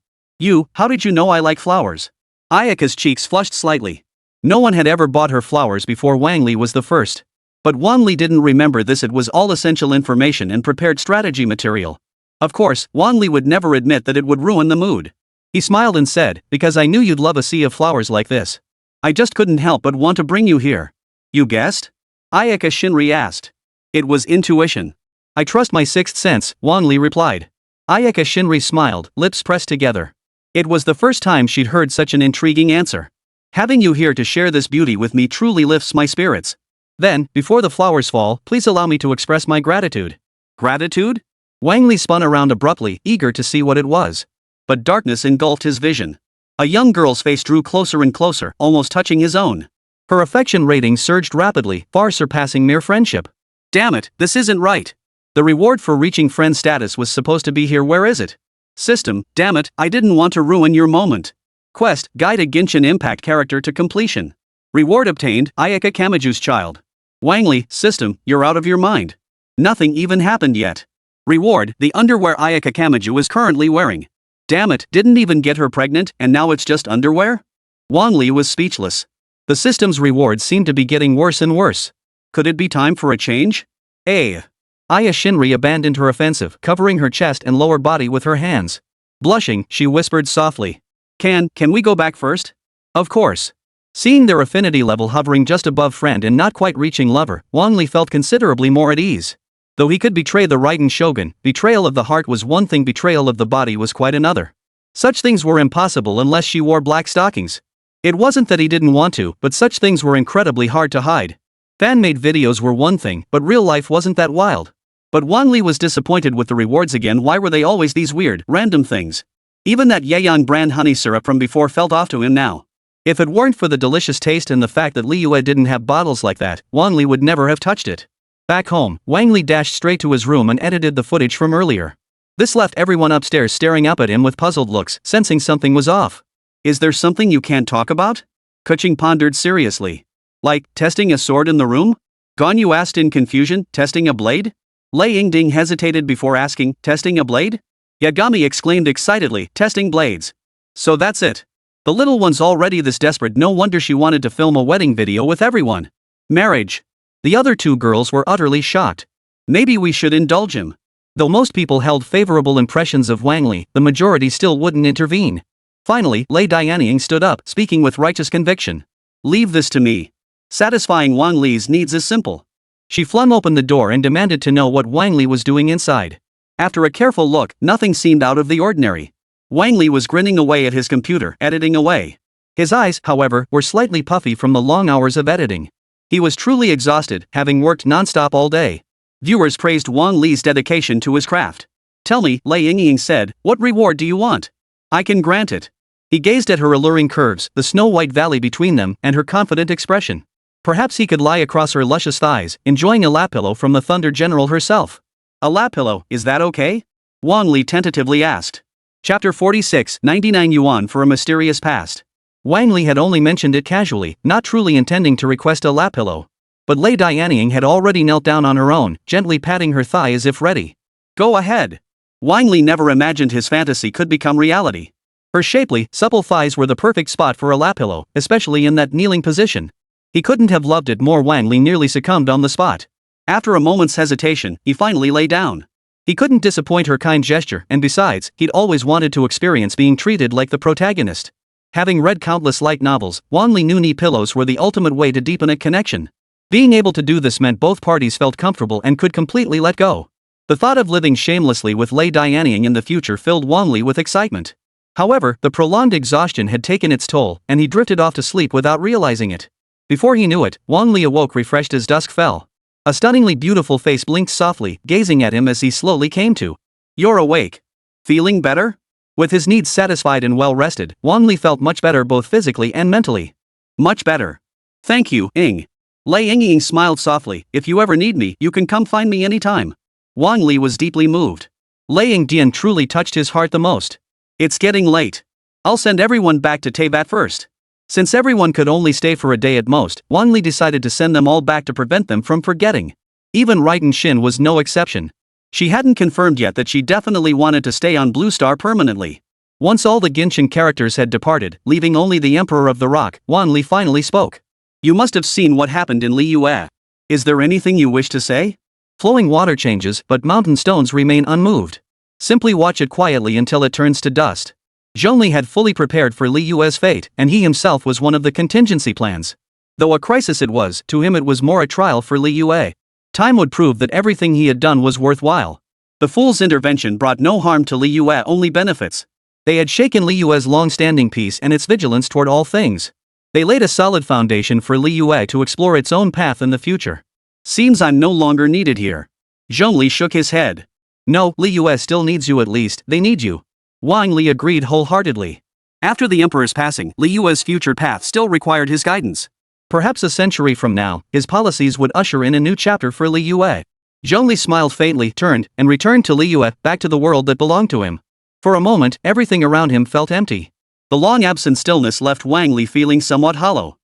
How did you know I like flowers? Ayaka's cheeks flushed slightly. No one had ever bought her flowers before. Wang Li was the first. But Wang Li didn't remember this. It was all essential information and prepared strategy material. Of course, Wang Li would never admit that it would ruin the mood. He smiled and said, because I knew you'd love a sea of flowers like this. I just couldn't help but want to bring you here. You guessed? Ayaka Shinri asked. It was intuition. I trust my sixth sense, Wang Li replied. Ayaka Shinri smiled, lips pressed together. It was the first time she'd heard such an intriguing answer. Having you here to share this beauty with me truly lifts my spirits. Then, before the flowers fall, please allow me to express my gratitude. Gratitude? Wang Li spun around abruptly, eager to see what it was. But darkness engulfed his vision. A young girl's face drew closer and closer, almost touching his own. Her affection rating surged rapidly, far surpassing mere friendship. Damn it, this isn't right. The reward for reaching friend status was supposed to be here. Where is it? System, damn it, I didn't want to ruin your moment. Quest, guide a Genshin Impact character to completion. Reward obtained, Ayaka Kamiju's child. Wang Li, system, you're out of your mind. Nothing even happened yet. Reward, the underwear Ayaka Kamiju is currently wearing. Damn it, didn't even get her pregnant, and now it's just underwear? Wang Li was speechless. The system's rewards seemed to be getting worse and worse. Could it be time for a change? Aya Shinri abandoned her offensive, covering her chest and lower body with her hands. Blushing, she whispered softly. Can we go back first? Of course. Seeing their affinity level hovering just above friend and not quite reaching lover, Wang Li felt considerably more at ease. Though he could betray the Raiden Shogun, betrayal of the heart was one thing, betrayal of the body was quite another. Such things were impossible unless she wore black stockings. It wasn't that he didn't want to, but such things were incredibly hard to hide. Fan-made videos were one thing, but real life wasn't that wild. But Wang Li was disappointed with the rewards again. Why were they always these weird, random things? Even that Yaeong brand honey syrup from before felt off to him now. If it weren't for the delicious taste and the fact that Liyue didn't have bottles like that, Wang Li would never have touched it. Back home, Wang Li dashed straight to his room and edited the footage from earlier. This left everyone upstairs staring up at him with puzzled looks, sensing something was off. Is there something you can't talk about? Keqing pondered seriously. Like, testing a sword in the room? Ganyu asked in confusion, testing a blade? Lei Yingding hesitated before asking, testing a blade? Yagami exclaimed excitedly, testing blades. So that's it. The little one's already this desperate, no wonder she wanted to film a wedding video with everyone. Marriage. The other two girls were utterly shocked. Maybe we should indulge him. Though most people held favorable impressions of Wang Li, the majority still wouldn't intervene. Finally, Lei Dianying stood up, speaking with righteous conviction. Leave this to me. Satisfying Wang Li's needs is simple. She flung open the door and demanded to know what Wang Li was doing inside. After a careful look, nothing seemed out of the ordinary. Wang Li was grinning away at his computer, editing away. His eyes, however, were slightly puffy from the long hours of editing. He was truly exhausted, having worked non-stop all day. Viewers praised Wang Li's dedication to his craft. Tell me, Lei Yingying said, what reward do you want? I can grant it. He gazed at her alluring curves, the snow-white valley between them, and her confident expression. Perhaps he could lie across her luscious thighs, enjoying a lap pillow from the Thunder General herself. A lap pillow, is that okay? Wang Li tentatively asked. Chapter 46, 99 yuan for a mysterious past. Wang Li had only mentioned it casually, not truly intending to request a lap pillow. But Lei Dianying had already knelt down on her own, gently patting her thigh as if ready. Go ahead. Wang Li never imagined his fantasy could become reality. Her shapely, supple thighs were the perfect spot for a lap pillow, especially in that kneeling position. He couldn't have loved it more. Wang Li nearly succumbed on the spot. After a moment's hesitation, he finally lay down. He couldn't disappoint her kind gesture, and besides, he'd always wanted to experience being treated like the protagonist. Having read countless light novels, Wang Li knew knee pillows were the ultimate way to deepen a connection. Being able to do this meant both parties felt comfortable and could completely let go. The thought of living shamelessly with Lei Dianying in the future filled Wang Li with excitement. However, the prolonged exhaustion had taken its toll, and he drifted off to sleep without realizing it. Before he knew it, Wang Li awoke refreshed as dusk fell. A stunningly beautiful face blinked softly, gazing at him as he slowly came to. You're awake. Feeling better? With his needs satisfied and well rested, Wang Li felt much better both physically and mentally. Much better. Thank you, Ing. Lei Yingying smiled softly, if you ever need me, you can come find me anytime. Wang Li was deeply moved. Lei Yingdian truly touched his heart the most. It's getting late. I'll send everyone back to Teyvat first. Since everyone could only stay for a day at most, Wang Li decided to send them all back to prevent them from forgetting. Even Raiden Shin was no exception. She hadn't confirmed yet that she definitely wanted to stay on Blue Star permanently. Once all the Genshin characters had departed, leaving only the Emperor of the Rock, Wang Li finally spoke. You must have seen what happened in Liyue. Is there anything you wish to say? Flowing water changes, but mountain stones remain unmoved. Simply watch it quietly until it turns to dust. Zhongli had fully prepared for Liyue's fate, and he himself was one of the contingency plans. Though a crisis it was, to him it was more a trial for Liyue. Time would prove that everything he had done was worthwhile. The fool's intervention brought no harm to Liyue, only benefits. They had shaken Liyue's long-standing peace and its vigilance toward all things. They laid a solid foundation for Liyue to explore its own path in the future. Seems I'm no longer needed here. Zhongli shook his head. No, Liyue still needs you. At least, they need you. Wang Li agreed wholeheartedly. After the Emperor's passing, Liyue's future path still required his guidance. Perhaps a century from now, his policies would usher in a new chapter for Liyue. Zhongli smiled faintly, turned, and returned to Liyue, back to the world that belonged to him. For a moment, everything around him felt empty. The long-absent stillness left Wang Li feeling somewhat hollow.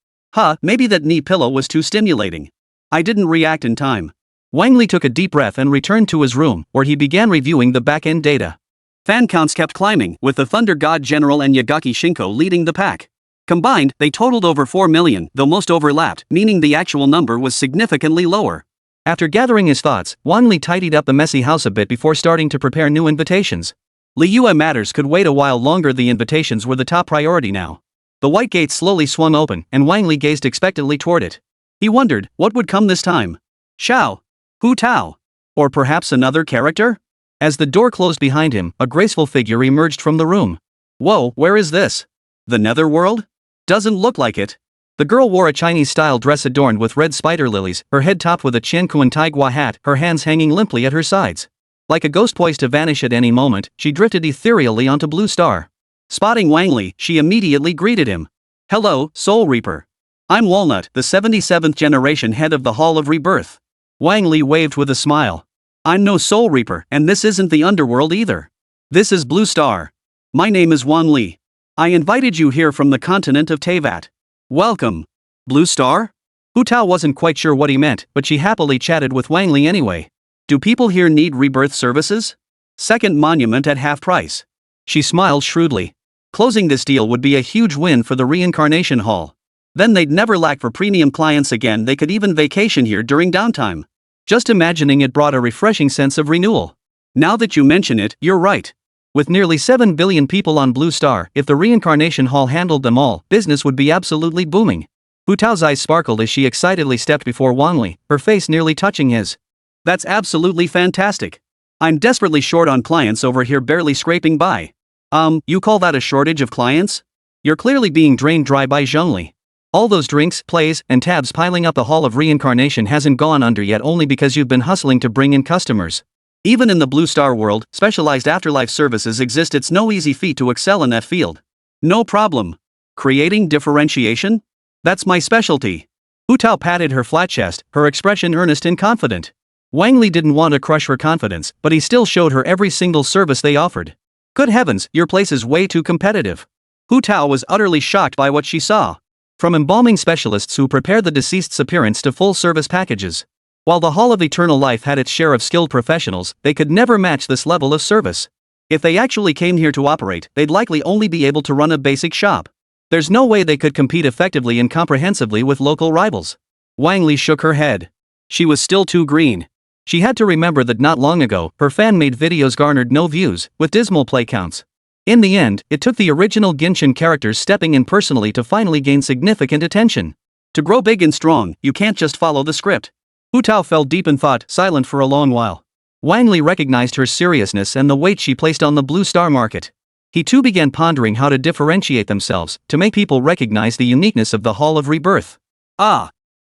Maybe that knee pillow was too stimulating. I didn't react in time. Wang Li took a deep breath and returned to his room, where he began reviewing the back-end data. Fan counts kept climbing, with the Thunder God General and Yagaki Shinko leading the pack. Combined, they totaled over 4 million, though most overlapped, meaning the actual number was significantly lower. After gathering his thoughts, Wang Li tidied up the messy house a bit before starting to prepare new invitations. Liyue matters could wait a while longer. The invitations were the top priority now. The white gate slowly swung open, and Wang Li gazed expectantly toward it. He wondered, what would come this time? Xiao? Hu Tao? Or perhaps another character? As the door closed behind him, a graceful figure emerged from the room. Whoa, where is this? The Netherworld? Doesn't look like it. The girl wore a Chinese-style dress adorned with red spider lilies, her head topped with a Qiankuan Taigua hat, her hands hanging limply at her sides. Like a ghost poised to vanish at any moment, she drifted ethereally onto Blue Star. Spotting Wang Li, she immediately greeted him. Hello, Soul Reaper. I'm Walnut, the 77th generation head of the Hall of Rebirth. Wang Li waved with a smile. I'm no Soul Reaper, and this isn't the underworld either. This is Blue Star. My name is Wang Li. I invited you here from the continent of Teyvat. Welcome. Blue Star? Hu Tao wasn't quite sure what he meant, but she happily chatted with Wang Li anyway. Do people here need rebirth services? Second monument at half price. She smiled shrewdly. Closing this deal would be a huge win for the reincarnation hall. Then they'd never lack for premium clients again. They could even vacation here during downtime. Just imagining it brought a refreshing sense of renewal. Now that you mention it, you're right. With nearly 7 billion people on Blue Star, if the reincarnation hall handled them all, business would be absolutely booming. Hu Tao's eyes sparkled as she excitedly stepped before Wang Li, her face nearly touching his. That's absolutely fantastic. I'm desperately short on clients over here, barely scraping by. You call that a shortage of clients? You're clearly being drained dry by Zhongli. All those drinks, plays, and tabs piling up the Hall of Reincarnation hasn't gone under yet only because you've been hustling to bring in customers. Even in the Blue Star world, specialized afterlife services exist. It's no easy feat to excel in that field. No problem. Creating differentiation? That's my specialty. Hu Tao patted her flat chest, her expression earnest and confident. Wang Li didn't want to crush her confidence, but he still showed her every single service they offered. Good heavens, your place is way too competitive. Hu Tao was utterly shocked by what she saw. From embalming specialists who prepare the deceased's appearance to full-service packages. While the Hall of Eternal Life had its share of skilled professionals, they could never match this level of service. If they actually came here to operate, they'd likely only be able to run a basic shop. There's no way they could compete effectively and comprehensively with local rivals. Wang Li shook her head. She was still too green. She had to remember that not long ago, her fan-made videos garnered no views, with dismal play counts. In the end, it took the original Genshin characters stepping in personally to finally gain significant attention. To grow big and strong, you can't just follow the script. Hu Tao fell deep in thought, silent for a long while. Wang Li recognized her seriousness and the weight she placed on the Blue Star market. He too began pondering how to differentiate themselves, to make people recognize the uniqueness of the Hall of Rebirth.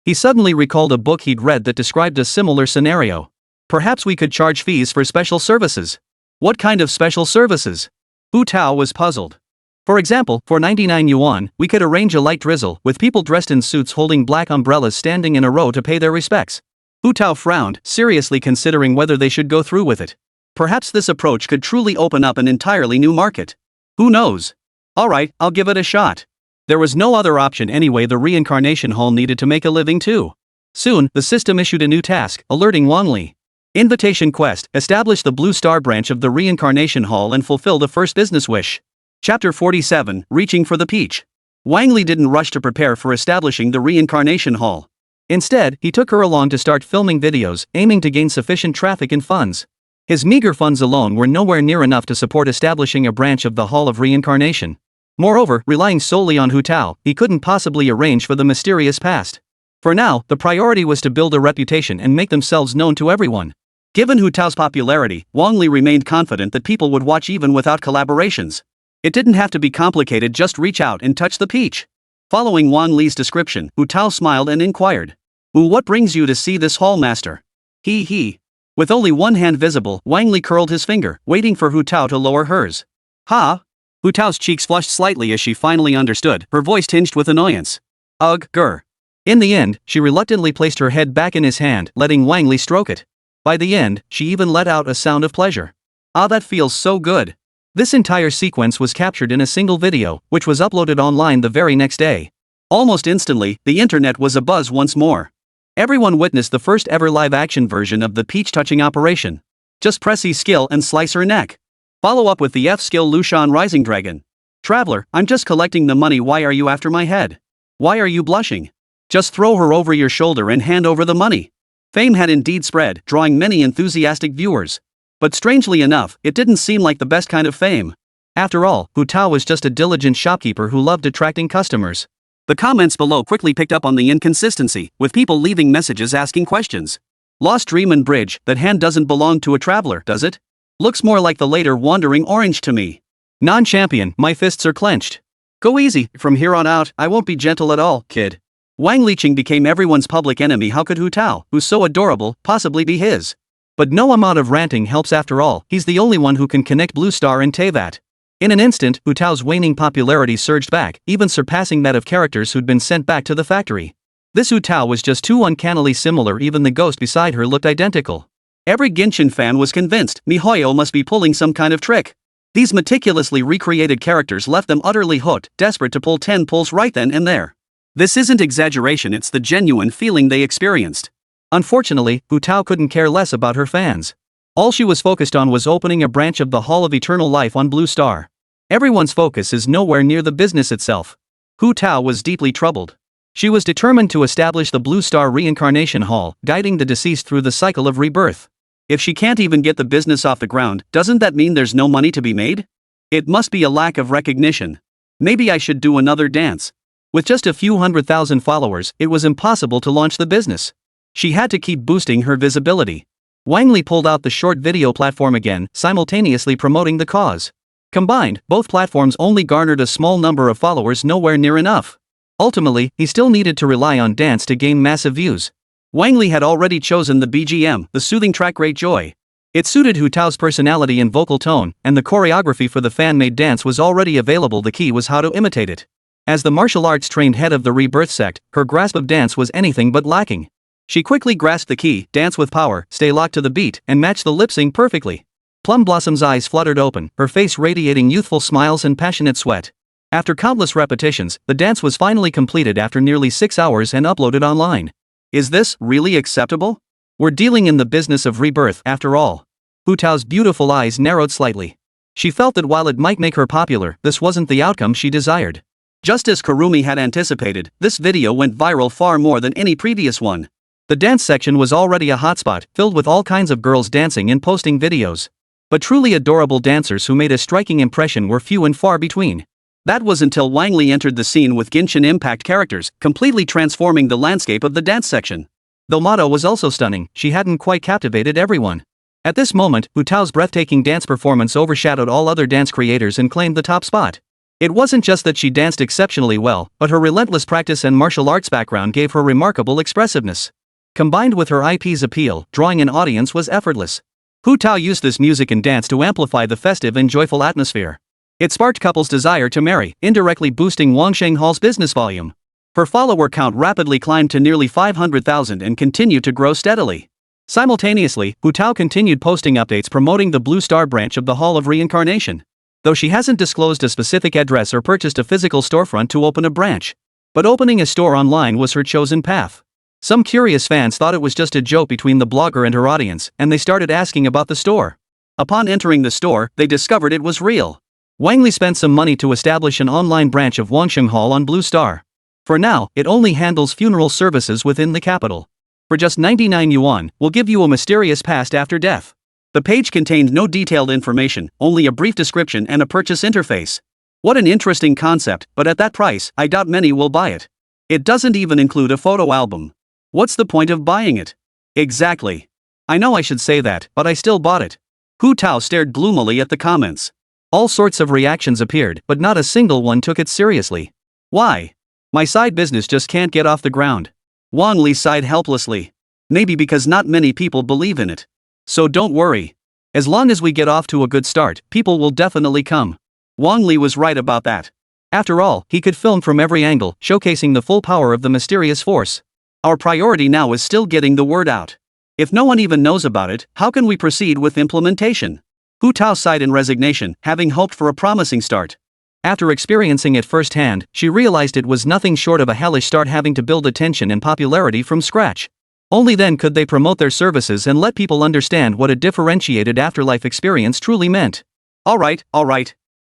He suddenly recalled a book he'd read that described a similar scenario. Perhaps we could charge fees for special services. What kind of special services? Hu Tao was puzzled. For example, for 99 yuan, we could arrange a light drizzle, with people dressed in suits holding black umbrellas standing in a row to pay their respects. Hu Tao frowned, seriously considering whether they should go through with it. Perhaps this approach could truly open up an entirely new market. Who knows? Alright, I'll give it a shot. There was no other option anyway. The reincarnation hall needed to make a living too. Soon, the system issued a new task, alerting Wang Li. Invitation quest, establish the Blue Star branch of the reincarnation hall and fulfill the first business wish. Chapter 47, Reaching for the Peach. Wang Li didn't rush to prepare for establishing the reincarnation hall. Instead, he took her along to start filming videos, aiming to gain sufficient traffic and funds. His meager funds alone were nowhere near enough to support establishing a branch of the Hall of Reincarnation. Moreover, relying solely on Hu Tao, he couldn't possibly arrange for the mysterious past. For now, the priority was to build a reputation and make themselves known to everyone. Given Hu Tao's popularity, Wang Li remained confident that people would watch even without collaborations. It didn't have to be complicated, just reach out and touch the peach. Following Wang Li's description, Hu Tao smiled and inquired. What brings you to see this hall, master? He. With only one hand visible, Wang Li curled his finger, waiting for Hu Tao to lower hers. Hu Tao's cheeks flushed slightly as she finally understood, her voice tinged with annoyance. Ugh, grr. In the end, she reluctantly placed her head back in his hand, letting Wang Li stroke it. By the end, she even let out a sound of pleasure. That feels so good. This entire sequence was captured in a single video, which was uploaded online the very next day. Almost instantly, the internet was abuzz once more. Everyone witnessed the first ever live-action version of the peach-touching operation. Just press E skill and slice her neck. Follow up with the F skill Lushan Rising Dragon. Traveler, I'm just collecting the money. Why are you after my head? Why are you blushing? Just throw her over your shoulder and hand over the money. Fame had indeed spread, drawing many enthusiastic viewers. But strangely enough, it didn't seem like the best kind of fame. After all, Hu Tao was just a diligent shopkeeper who loved attracting customers. The comments below quickly picked up on the inconsistency, with people leaving messages asking questions. Lost Dream and Bridge, that hand doesn't belong to a traveler, does it? Looks more like the later Wandering Orange to me. Non-champion, my fists are clenched. Go easy, from here on out, I won't be gentle at all, kid. Wang Liqing became everyone's public enemy. How could Hu Tao, who's so adorable, possibly be his? But no amount of ranting helps after all. He's the only one who can connect Blue Star and Teyvat. In an instant, Hu Tao's waning popularity surged back, even surpassing that of characters who'd been sent back to the factory. This Hu Tao was just too uncannily similar. Even the ghost beside her looked identical. Every Genshin fan was convinced miHoYo must be pulling some kind of trick. These meticulously recreated characters left them utterly hooked, desperate to pull 10 pulls right then and there. This isn't exaggeration, it's the genuine feeling they experienced. Unfortunately, Hu Tao couldn't care less about her fans. All she was focused on was opening a branch of the Hall of Eternal Life on Blue Star. Everyone's focus is nowhere near the business itself. Hu Tao was deeply troubled. She was determined to establish the Blue Star Reincarnation Hall, guiding the deceased through the cycle of rebirth. If she can't even get the business off the ground, doesn't that mean there's no money to be made? It must be a lack of recognition. Maybe I should do another dance. With just a few 100,000 followers, it was impossible to launch the business. She had to keep boosting her visibility. Wang Li pulled out the short video platform again, simultaneously promoting the cause. Combined, both platforms only garnered a small number of followers, nowhere near enough. Ultimately, he still needed to rely on dance to gain massive views. Wang Li had already chosen the BGM, the soothing track Great Joy. It suited Hu Tao's personality and vocal tone, and the choreography for the fan-made dance was already available. The key was how to imitate it. As the martial arts-trained head of the Rebirth sect, her grasp of dance was anything but lacking. She quickly grasped the key, dance with power, stay locked to the beat, and match the lip-sync perfectly. Plum Blossom's eyes fluttered open, her face radiating youthful smiles and passionate sweat. After countless repetitions, the dance was finally completed after nearly 6 hours and uploaded online. Is this really acceptable? We're dealing in the business of rebirth, after all. Hu Tao's beautiful eyes narrowed slightly. She felt that while it might make her popular, this wasn't the outcome she desired. Just as Kurumi had anticipated, this video went viral far more than any previous one. The dance section was already a hotspot, filled with all kinds of girls dancing and posting videos. But truly adorable dancers who made a striking impression were few and far between. That was until Wang Li entered the scene with Genshin Impact characters, completely transforming the landscape of the dance section. Though Mado was also stunning, she hadn't quite captivated everyone. At this moment, Hu Tao's breathtaking dance performance overshadowed all other dance creators and claimed the top spot. It wasn't just that she danced exceptionally well, but her relentless practice and martial arts background gave her remarkable expressiveness. Combined with her IP's appeal, drawing an audience was effortless. Hu Tao used this music and dance to amplify the festive and joyful atmosphere. It sparked couples' desire to marry, indirectly boosting Wangshan Hall's business volume. Her follower count rapidly climbed to nearly 500,000 and continued to grow steadily. Simultaneously, Hu Tao continued posting updates promoting the Blue Star branch of the Hall of Reincarnation. Though she hasn't disclosed a specific address or purchased a physical storefront to open a branch. But opening a store online was her chosen path. Some curious fans thought it was just a joke between the blogger and her audience, and they started asking about the store. Upon entering the store, they discovered it was real. Wang Li spent some money to establish an online branch of Wangshan Hall on Blue Star. For now, it only handles funeral services within the capital. For just 99 yuan, we'll give you a mysterious past after death. The page contained no detailed information, only a brief description and a purchase interface. What an interesting concept, but at that price, I doubt many will buy it. It doesn't even include a photo album. What's the point of buying it? Exactly. I know I should say that, but I still bought it. Hu Tao stared gloomily at the comments. All sorts of reactions appeared, but not a single one took it seriously. Why? My side business just can't get off the ground. Wang Li sighed helplessly. Maybe because not many people believe in it. So don't worry. As long as we get off to a good start, people will definitely come. Wang Li was right about that. After all, he could film from every angle, showcasing the full power of the mysterious force. Our priority now is still getting the word out. If no one even knows about it, how can we proceed with implementation? Hu Tao sighed in resignation, having hoped for a promising start. After experiencing it firsthand, she realized it was nothing short of a hellish start, having to build attention and popularity from scratch. Only then could they promote their services and let people understand what a differentiated afterlife experience truly meant. Alright.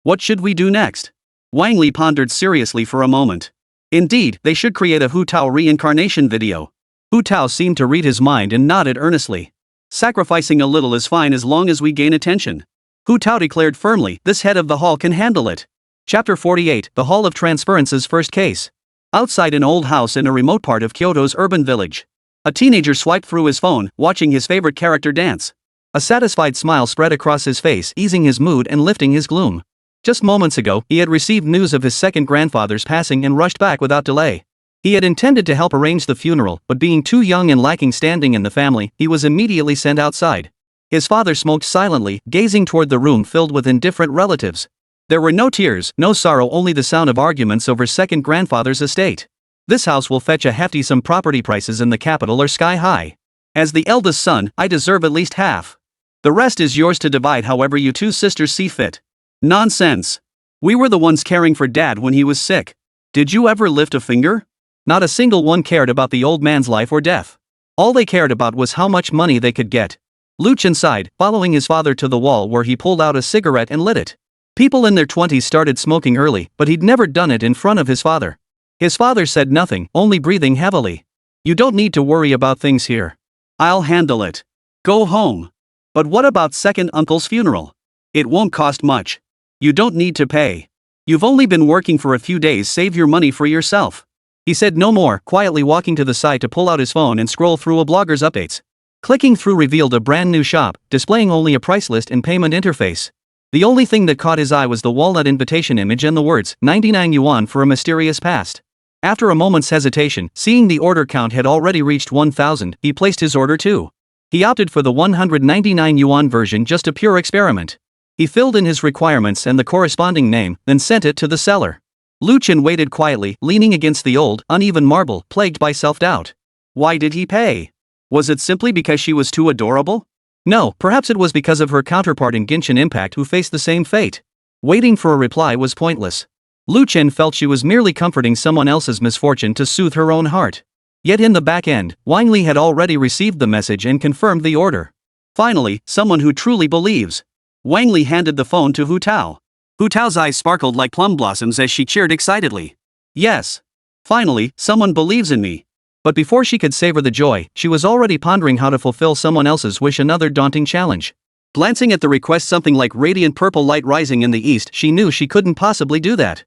What should we do next? Wang Li pondered seriously for a moment. Indeed, they should create a Hu Tao reincarnation video. Hu Tao seemed to read his mind and nodded earnestly. Sacrificing a little is fine as long as we gain attention. Hu Tao declared firmly, this head of the hall can handle it. Chapter 48, The Hall of Transference's First Case. Outside an old house in a remote part of Kyoto's urban village. A teenager swiped through his phone, watching his favorite character dance. A satisfied smile spread across his face, easing his mood and lifting his gloom. Just moments ago, he had received news of his second grandfather's passing and rushed back without delay. He had intended to help arrange the funeral, but being too young and lacking standing in the family, he was immediately sent outside. His father smoked silently, gazing toward the room filled with indifferent relatives. There were no tears, no sorrow, only the sound of arguments over second grandfather's estate. This house will fetch a hefty sum. Property prices in the capital are sky high. As the eldest son, I deserve at least half. The rest is yours to divide however you two sisters see fit. Nonsense. We were the ones caring for Dad when he was sick. Did you ever lift a finger? Not a single one cared about the old man's life or death. All they cared about was how much money they could get. Lucien sighed, following his father to the wall where he pulled out a cigarette and lit it. People in their 20s started smoking early, but he'd never done it in front of his father. His father said nothing, only breathing heavily. You don't need to worry about things here. I'll handle it. Go home. But what about second uncle's funeral? It won't cost much. You don't need to pay. You've only been working for a few days, save your money for yourself. He said no more, quietly walking to the side to pull out his phone and scroll through a blogger's updates. Clicking through revealed a brand new shop, displaying only a price list and payment interface. The only thing that caught his eye was the walnut invitation image and the words, 99 yuan for a mysterious past. After a moment's hesitation, seeing the order count had already reached 1,000, he placed his order too. He opted for the 199 yuan version, just a pure experiment. He filled in his requirements and the corresponding name, then sent it to the seller. Lucien waited quietly, leaning against the old, uneven marble, plagued by self-doubt. Why did he pay? Was it simply because she was too adorable? No, perhaps it was because of her counterpart in Genshin Impact who faced the same fate. Waiting for a reply was pointless. Lucien felt she was merely comforting someone else's misfortune to soothe her own heart. Yet in the back end, Wang Li had already received the message and confirmed the order. Finally, someone who truly believes. Wang Li handed the phone to Hu Tao. Hu Tao's eyes sparkled like plum blossoms as she cheered excitedly. Yes. Finally, someone believes in me. But before she could savor the joy, she was already pondering how to fulfill someone else's wish, another daunting challenge. Glancing at the request, something like radiant purple light rising in the east, she knew she couldn't possibly do that.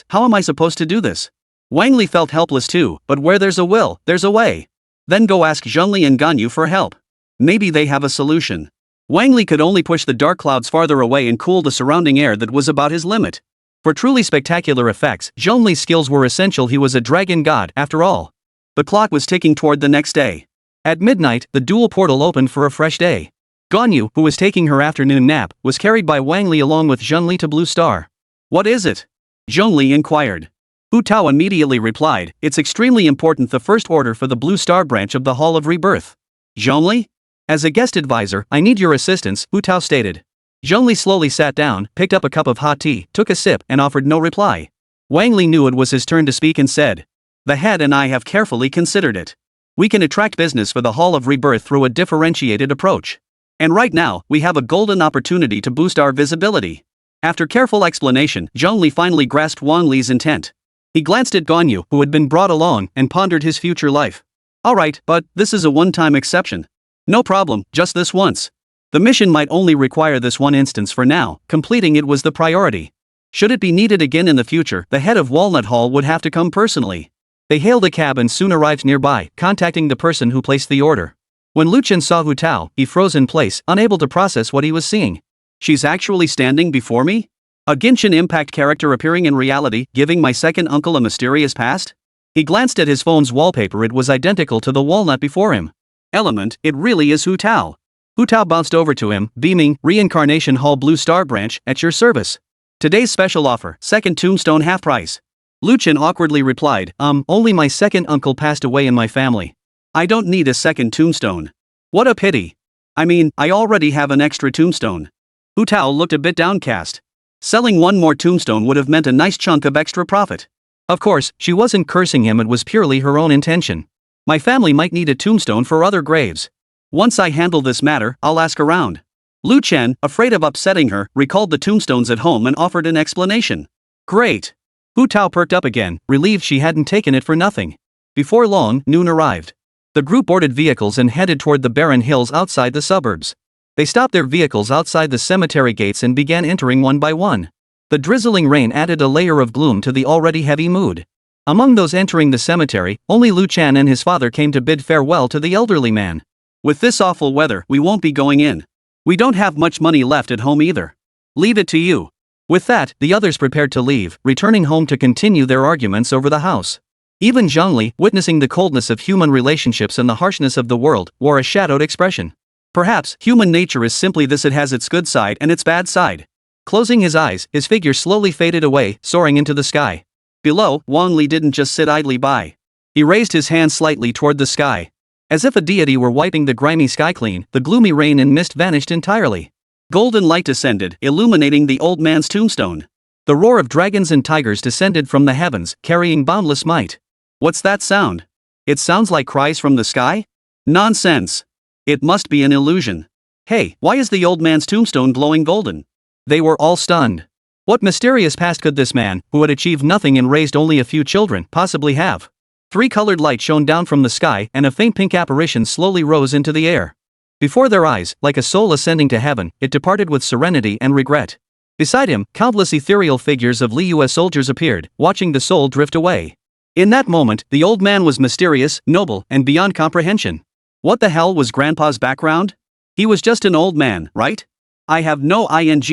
How am I supposed to do this? Wang Li felt helpless too, but where there's a will, there's a way. Then go ask Zhongli and Ganyu for help. Maybe they have a solution. Wang Li could only push the dark clouds farther away and cool the surrounding air that was about his limit. For truly spectacular effects, Zhongli's skills were essential. He was a dragon god, after all. The clock was ticking toward the next day. At midnight, the dual portal opened for a fresh day. Ganyu, who was taking her afternoon nap, was carried by Wang Li along with Zhongli to Blue Star. What is it? Zhongli inquired. Hu Tao immediately replied, it's extremely important, the first order for the Blue Star branch of the Hall of Rebirth. Zhongli? As a guest advisor, I need your assistance, Hu Tao stated. Zhongli slowly sat down, picked up a cup of hot tea, took a sip, and offered no reply. Wang Li knew it was his turn to speak and said, the head and I have carefully considered it. We can attract business for the Hall of Rebirth through a differentiated approach. And right now, we have a golden opportunity to boost our visibility. After careful explanation, Zhongli finally grasped Wang Li's intent. He glanced at Ganyu, who had been brought along, and pondered his future life. Alright, but this is a one-time exception. No problem, just this once. The mission might only require this one instance for now, completing it was the priority. Should it be needed again in the future, the head of Walnut Hall would have to come personally. They hailed a cab and soon arrived nearby, contacting the person who placed the order. When Lucien saw Hu Tao, he froze in place, unable to process what he was seeing. She's actually standing before me? A Genshin Impact character appearing in reality, giving my second uncle a mysterious past? He glanced at his phone's wallpaper. It was identical to the walnut before him. Element, it really is Hu Tao. Hu Tao bounced over to him, beaming, Reincarnation Hall Blue Star Branch, at your service. Today's special offer, second tombstone half price. Lucien awkwardly replied, only my second uncle passed away in my family. I don't need a second tombstone. What a pity. I mean, I already have an extra tombstone. Hu Tao looked a bit downcast. Selling one more tombstone would have meant a nice chunk of extra profit. Of course, she wasn't cursing him, it was purely her own intention. My family might need a tombstone for other graves. Once I handle this matter, I'll ask around. Lucien, afraid of upsetting her, recalled the tombstones at home and offered an explanation. Great. Hu Tao perked up again, relieved she hadn't taken it for nothing. Before long, noon arrived. The group boarded vehicles and headed toward the barren hills outside the suburbs. They stopped their vehicles outside the cemetery gates and began entering one by one. The drizzling rain added a layer of gloom to the already heavy mood. Among those entering the cemetery, only Lucien and his father came to bid farewell to the elderly man. With this awful weather, we won't be going in. We don't have much money left at home either. Leave it to you. With that, the others prepared to leave, returning home to continue their arguments over the house. Even Zhongli, witnessing the coldness of human relationships and the harshness of the world, wore a shadowed expression. Perhaps, human nature is simply this, it has its good side and its bad side. Closing his eyes, his figure slowly faded away, soaring into the sky. Below, Wang Li didn't just sit idly by. He raised his hand slightly toward the sky. As if a deity were wiping the grimy sky clean, the gloomy rain and mist vanished entirely. Golden light descended, illuminating the old man's tombstone. The roar of dragons and tigers descended from the heavens, carrying boundless might. What's that sound? It sounds like cries from the sky? Nonsense. It must be an illusion. Hey, why is the old man's tombstone glowing golden? They were all stunned. What mysterious past could this man, who had achieved nothing and raised only a few children, possibly have? Three-colored light shone down from the sky, and a faint pink apparition slowly rose into the air. Before their eyes, like a soul ascending to heaven, it departed with serenity and regret. Beside him, countless ethereal figures of Liyue soldiers appeared, watching the soul drift away. In that moment, the old man was mysterious, noble, and beyond comprehension. What the hell was Grandpa's background? He was just an old man, right? I have no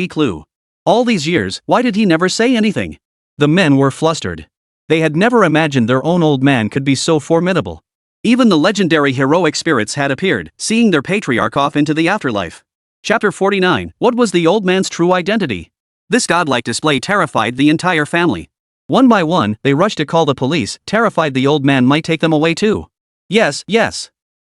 clue. All these years, why did he never say anything? The men were flustered. They had never imagined their own old man could be so formidable. Even the legendary heroic spirits had appeared, seeing their patriarch off into the afterlife. Chapter 49. What was the old man's true identity? This godlike display terrified the entire family. One by one, they rushed to call the police, terrified the old man might take them away too. Yes.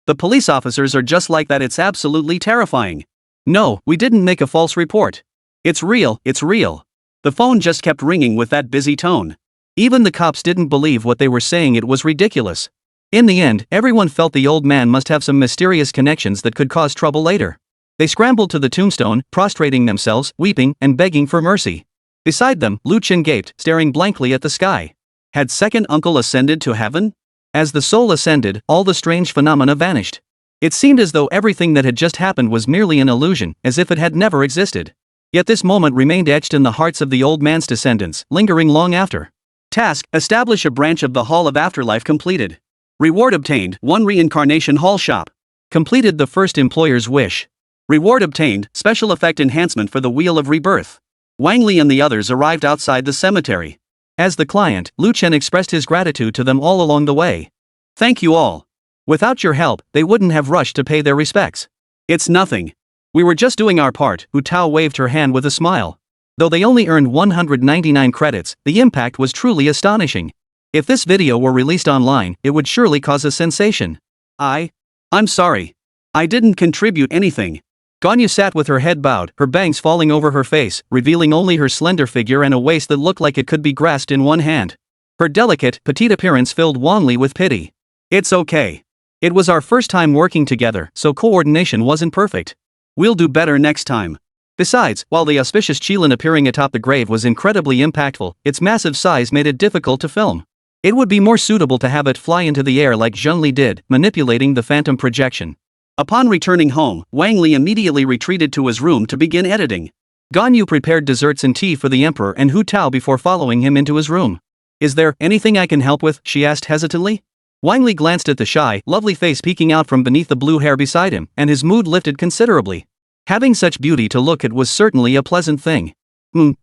The police officers are just like that. It's absolutely terrifying. No, we didn't make a false report. It's real. The phone just kept ringing with that busy tone. Even the cops didn't believe what they were saying. It was ridiculous. In the end, everyone felt the old man must have some mysterious connections that could cause trouble later. They scrambled to the tombstone, prostrating themselves, weeping, and begging for mercy. Beside them, Lu Chen gaped, staring blankly at the sky. Had second uncle ascended to heaven? As the soul ascended, all the strange phenomena vanished. It seemed as though everything that had just happened was merely an illusion, as if it had never existed. Yet this moment remained etched in the hearts of the old man's descendants, lingering long after. Task: establish a branch of the Hall of Afterlife completed. Reward obtained: 1 reincarnation hall shop. Completed the first employer's wish. Reward obtained: special effect enhancement for the Wheel of Rebirth. Wang Li and the others arrived outside the cemetery. As the client, Lu Chen expressed his gratitude to them all along the way. Thank you all. Without your help, they wouldn't have rushed to pay their respects. It's nothing. We were just doing our part. Hu Tao waved her hand with a smile. Though they only earned 199 credits, the impact was truly astonishing. If this video were released online, it would surely cause a sensation. I'm sorry. I didn't contribute anything. Ganyu sat with her head bowed, her bangs falling over her face, revealing only her slender figure and a waist that looked like it could be grasped in one hand. Her delicate, petite appearance filled Wang Li with pity. It's okay. It was our first time working together, so coordination wasn't perfect. We'll do better next time. Besides, while the auspicious Qilin appearing atop the grave was incredibly impactful, its massive size made it difficult to film. It would be more suitable to have it fly into the air like Zheng Li did, manipulating the phantom projection. Upon returning home, Wang Li immediately retreated to his room to begin editing. Ganyu prepared desserts and tea for the emperor and Hu Tao before following him into his room. Is there anything I can help with? She asked hesitantly. Wang Li glanced at the shy, lovely face peeking out from beneath the blue hair beside him, and his mood lifted considerably. Having such beauty to look at was certainly a pleasant thing.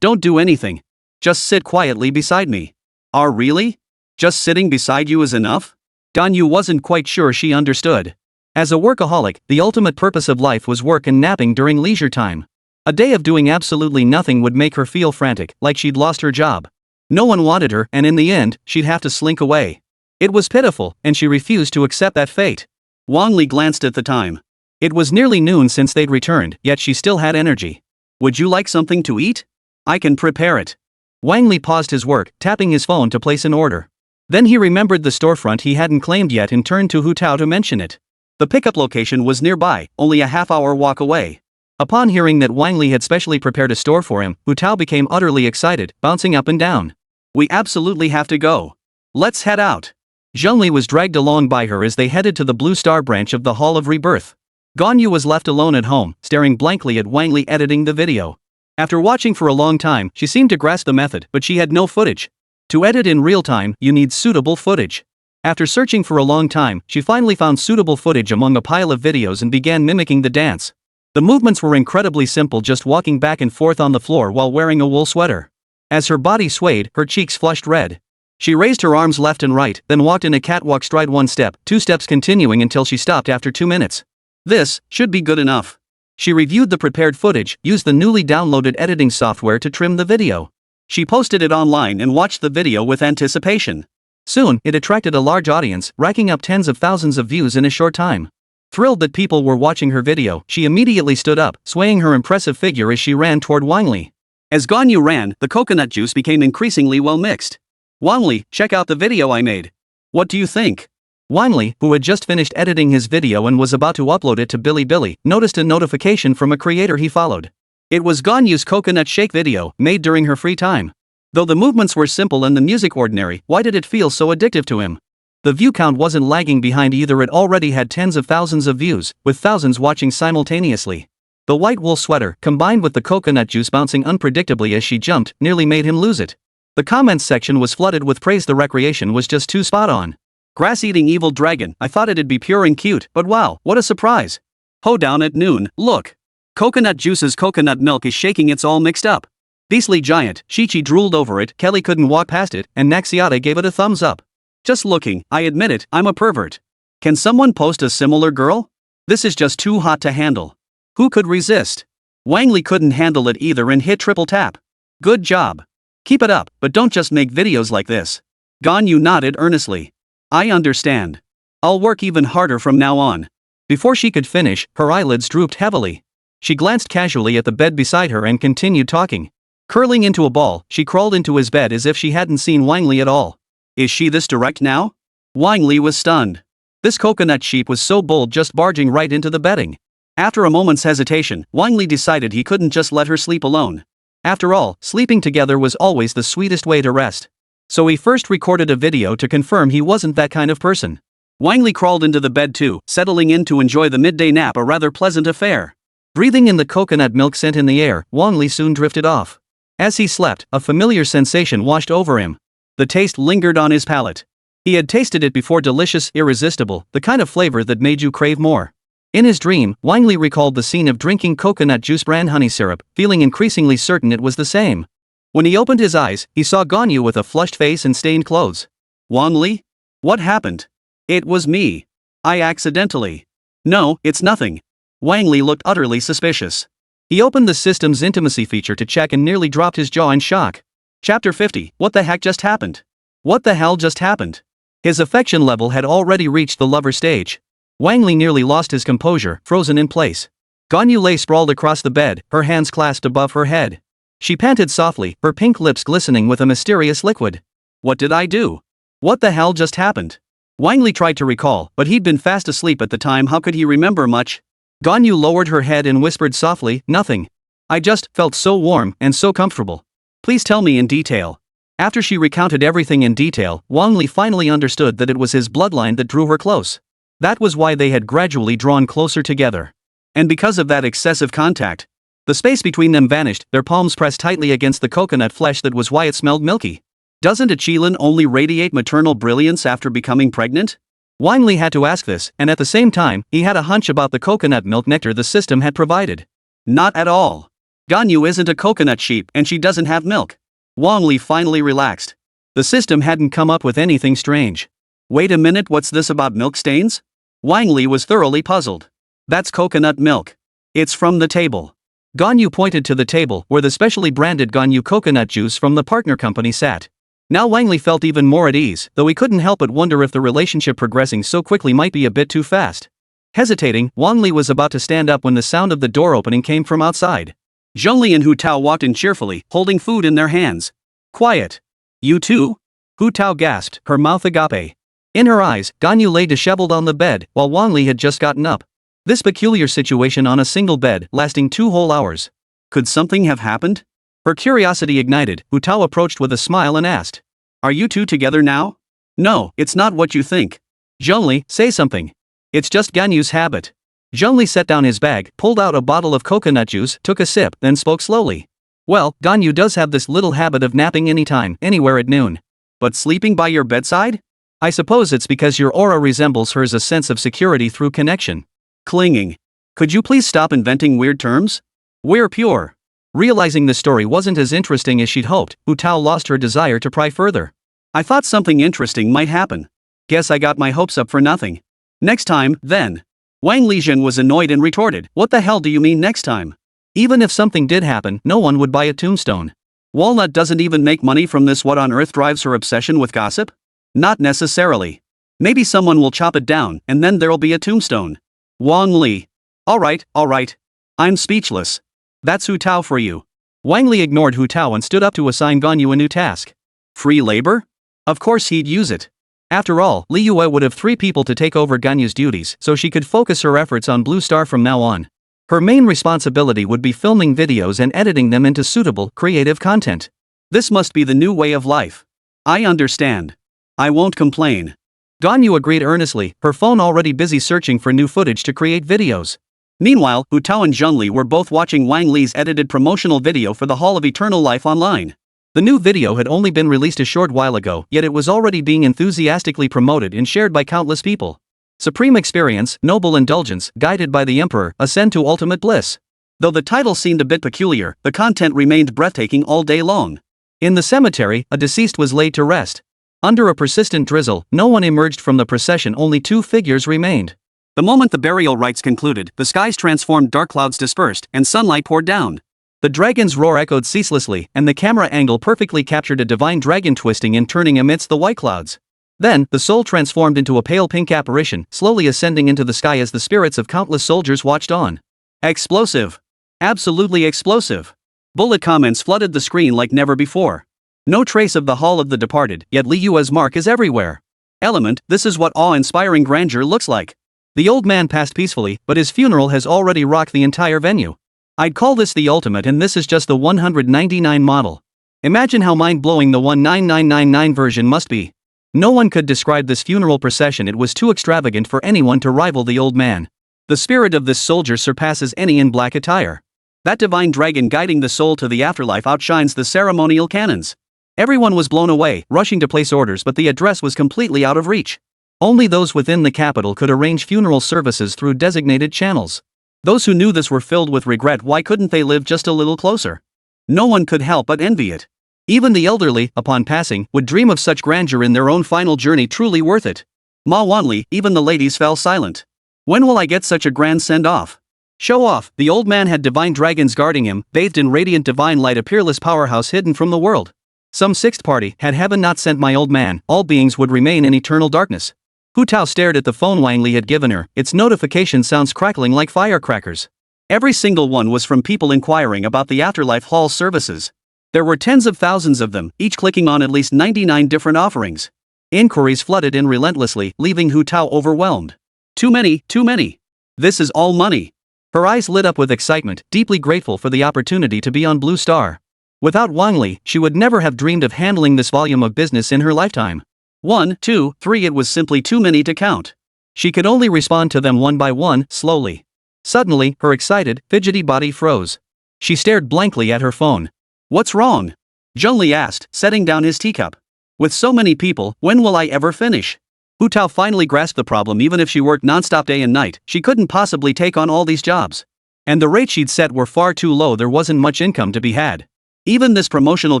Don't do anything. Just sit quietly beside me. Really? Just sitting beside you is enough? Ganyu wasn't quite sure she understood. As a workaholic, the ultimate purpose of life was work and napping during leisure time. A day of doing absolutely nothing would make her feel frantic, like she'd lost her job. No one wanted her, and in the end, she'd have to slink away. It was pitiful, and she refused to accept that fate. Wang Li glanced at the time. It was nearly noon since they'd returned, yet she still had energy. Would you like something to eat? I can prepare it. Wang Li paused his work, tapping his phone to place an order. Then he remembered the storefront he hadn't claimed yet and turned to Hu Tao to mention it. The pickup location was nearby, only a half-hour walk away. Upon hearing that Wang Li had specially prepared a store for him, Hu Tao became utterly excited, bouncing up and down. We absolutely have to go. Let's head out. Zheng Li was dragged along by her as they headed to the Blue Star branch of the Hall of Rebirth. Ganyu was left alone at home, staring blankly at Wang Li editing the video. After watching for a long time, she seemed to grasp the method, but she had no footage. To edit in real time, you need suitable footage. After searching for a long time, she finally found suitable footage among a pile of videos and began mimicking the dance. The movements were incredibly simple, just walking back and forth on the floor while wearing a wool sweater. As her body swayed, her cheeks flushed red. She raised her arms left and right, then walked in a catwalk stride 1 step, 2 steps continuing until she stopped after 2 minutes. This should be good enough. She reviewed the prepared footage, used the newly downloaded editing software to trim the video. She posted it online and watched the video with anticipation. Soon, it attracted a large audience, racking up tens of thousands of views in a short time. Thrilled that people were watching her video, she immediately stood up, swaying her impressive figure as she ran toward Wang Li. As Ganyu ran, the coconut juice became increasingly well mixed. Wang Li, check out the video I made. What do you think? Wang Li, who had just finished editing his video and was about to upload it to Bilibili, noticed a notification from a creator he followed. It was Ganyu's coconut shake video, made during her free time. Though the movements were simple and the music ordinary, why did it feel so addictive to him? The view count wasn't lagging behind either, it already had tens of thousands of views, with thousands watching simultaneously. The white wool sweater, combined with the coconut juice bouncing unpredictably as she jumped, nearly made him lose it. The comments section was flooded with praise. The recreation was just too spot on. Grass-eating evil dragon, I thought it'd be pure and cute, but wow, what a surprise. Hoedown at noon, look. Coconut juice's coconut milk is shaking, it's all mixed up. Beastly giant, Shichi drooled over it, Kelly couldn't walk past it, and Naxiata gave it a thumbs up. Just looking, I admit it, I'm a pervert. Can someone post a similar girl? This is just too hot to handle. Who could resist? Wang Li couldn't handle it either and hit triple tap. Good job. Keep it up, but don't just make videos like this. Ganyu nodded earnestly. I understand. I'll work even harder from now on. Before she could finish, her eyelids drooped heavily. She glanced casually at the bed beside her and continued talking. Curling into a ball, she crawled into his bed as if she hadn't seen Wang Li at all. Is she this direct now? Wang Li was stunned. This coconut sheep was so bold, just barging right into the bedding. After a moment's hesitation, Wang Li decided he couldn't just let her sleep alone. After all, sleeping together was always the sweetest way to rest. So he first recorded a video to confirm he wasn't that kind of person. Wang Li crawled into the bed too, settling in to enjoy the midday nap, a rather pleasant affair. Breathing in the coconut milk scent in the air, Wang Li soon drifted off. As he slept, a familiar sensation washed over him. The taste lingered on his palate. He had tasted it before, delicious, irresistible, the kind of flavor that made you crave more. In his dream, Wang Li recalled the scene of drinking coconut juice brand honey syrup, feeling increasingly certain it was the same. When he opened his eyes, he saw Ganyu with a flushed face and stained clothes. Wang Li? What happened? It was me. I accidentally. No, it's nothing. Wang Li looked utterly suspicious. He opened the system's intimacy feature to check and nearly dropped his jaw in shock. Chapter 50, what the heck just happened? What the hell just happened? His affection level had already reached the lover stage. Wang Li nearly lost his composure, frozen in place. Ganyu lay sprawled across the bed, her hands clasped above her head. She panted softly, her pink lips glistening with a mysterious liquid. What did I do? What the hell just happened? Wang Li tried to recall, but he'd been fast asleep at the time. How could he remember much? Ganyu lowered her head and whispered softly, nothing. I just felt so warm and so comfortable. Please tell me in detail. After she recounted everything in detail, Wang Li finally understood that it was his bloodline that drew her close. That was why they had gradually drawn closer together. And because of that excessive contact, the space between them vanished, their palms pressed tightly against the coconut flesh. That was why it smelled milky. Doesn't a Qilin only radiate maternal brilliance after becoming pregnant? Wang Li had to ask this, and at the same time, he had a hunch about the coconut milk nectar the system had provided. Not at all. Ganyu isn't a coconut sheep, and she doesn't have milk. Wang Li finally relaxed. The system hadn't come up with anything strange. Wait a minute, what's this about milk stains? Wang Li was thoroughly puzzled. That's coconut milk. It's from the table. Ganyu pointed to the table where the specially branded Ganyu coconut juice from the partner company sat. Now Wang Li felt even more at ease, though he couldn't help but wonder if the relationship progressing so quickly might be a bit too fast. Hesitating, Wang Li was about to stand up when the sound of the door opening came from outside. Zhongli and Hu Tao walked in cheerfully, holding food in their hands. Quiet. You too? Hu Tao gasped, her mouth agape. In her eyes, Ganyu lay disheveled on the bed, while Wang Li had just gotten up. This peculiar situation on a single bed, lasting 2 whole hours. Could something have happened? Her curiosity ignited. Hu Tao approached with a smile and asked. Are you two together now? No, it's not what you think. Zhongli, say something. It's just Ganyu's habit. Zhongli set down his bag, pulled out a bottle of coconut juice, took a sip, then spoke slowly. Well, Ganyu does have this little habit of napping anytime, anywhere at noon. But sleeping by your bedside? I suppose it's because your aura resembles hers, a sense of security through connection. Clinging. Could you please stop inventing weird terms? We're pure. Realizing the story wasn't as interesting as she'd hoped, Hu Tao lost her desire to pry further. I thought something interesting might happen. Guess I got my hopes up for nothing. Next time, then. Wang Lijun was annoyed and retorted, what the hell do you mean next time? Even if something did happen, no one would buy a tombstone. Walnut doesn't even make money from this. What on earth drives her obsession with gossip? Not necessarily. Maybe someone will chop it down, and then there'll be a tombstone. Wang Li. Alright. I'm speechless. That's Hu Tao for you. Wang Li ignored Hu Tao and stood up to assign Ganyu a new task. Free labor? Of course he'd use it. After all, Li Yue would have 3 people to take over Ganyu's duties so she could focus her efforts on Blue Star from now on. Her main responsibility would be filming videos and editing them into suitable, creative content. This must be the new way of life. I understand. I won't complain. Ganyu agreed earnestly, her phone already busy searching for new footage to create videos. Meanwhile, Hu Tao and Zhengli were both watching Wang Li's edited promotional video for the Hall of Eternal Life online. The new video had only been released a short while ago, yet it was already being enthusiastically promoted and shared by countless people. Supreme experience, noble indulgence, guided by the Emperor, ascend to ultimate bliss. Though the title seemed a bit peculiar, the content remained breathtaking all day long. In the cemetery, a deceased was laid to rest. Under a persistent drizzle, no one emerged from the procession, only 2 figures remained. The moment the burial rites concluded, the skies transformed, dark clouds dispersed, and sunlight poured down. The dragon's roar echoed ceaselessly, and the camera angle perfectly captured a divine dragon twisting and turning amidst the white clouds. Then, the soul transformed into a pale pink apparition, slowly ascending into the sky as the spirits of countless soldiers watched on. Explosive. Absolutely explosive. Bullet comments flooded the screen like never before. No trace of the Hall of the Departed, yet Li Yue's mark is everywhere. Element, this is what awe-inspiring grandeur looks like. The old man passed peacefully, but his funeral has already rocked the entire venue. I'd call this the ultimate, and this is just the 199 model. Imagine how mind-blowing the 19999 version must be. No one could describe this funeral procession, it was too extravagant for anyone to rival the old man. The spirit of this soldier surpasses any in black attire. That divine dragon guiding the soul to the afterlife outshines the ceremonial cannons. Everyone was blown away, rushing to place orders, but the address was completely out of reach. Only those within the capital could arrange funeral services through designated channels. Those who knew this were filled with regret. Why couldn't they live just a little closer? No one could help but envy it. Even the elderly, upon passing, would dream of such grandeur in their own final journey. Truly worth it. Ma Wanli, even the ladies fell silent. When will I get such a grand send-off? Show off. The old man had divine dragons guarding him, bathed in radiant divine light, a peerless powerhouse hidden from the world. Some sixth party, had heaven not sent my old man, all beings would remain in eternal darkness. Hu Tao stared at the phone Wang Li had given her, its notification sounds crackling like firecrackers. Every single one was from people inquiring about the Afterlife Hall services. There were tens of thousands of them, each clicking on at least 99 different offerings. Inquiries flooded in relentlessly, leaving Hu Tao overwhelmed. Too many. This is all money. Her eyes lit up with excitement, deeply grateful for the opportunity to be on Blue Star. Without Wang Li, she would never have dreamed of handling this volume of business in her lifetime. 1, 2, 3, it was simply too many to count. She could only respond to them one by one, slowly. Suddenly, her excited, fidgety body froze. She stared blankly at her phone. What's wrong? Zhengli asked, setting down his teacup. With so many people, when will I ever finish? Hu Tao finally grasped the problem. Even if she worked non-stop day and night, she couldn't possibly take on all these jobs. And the rates she'd set were far too low, there wasn't much income to be had. Even this promotional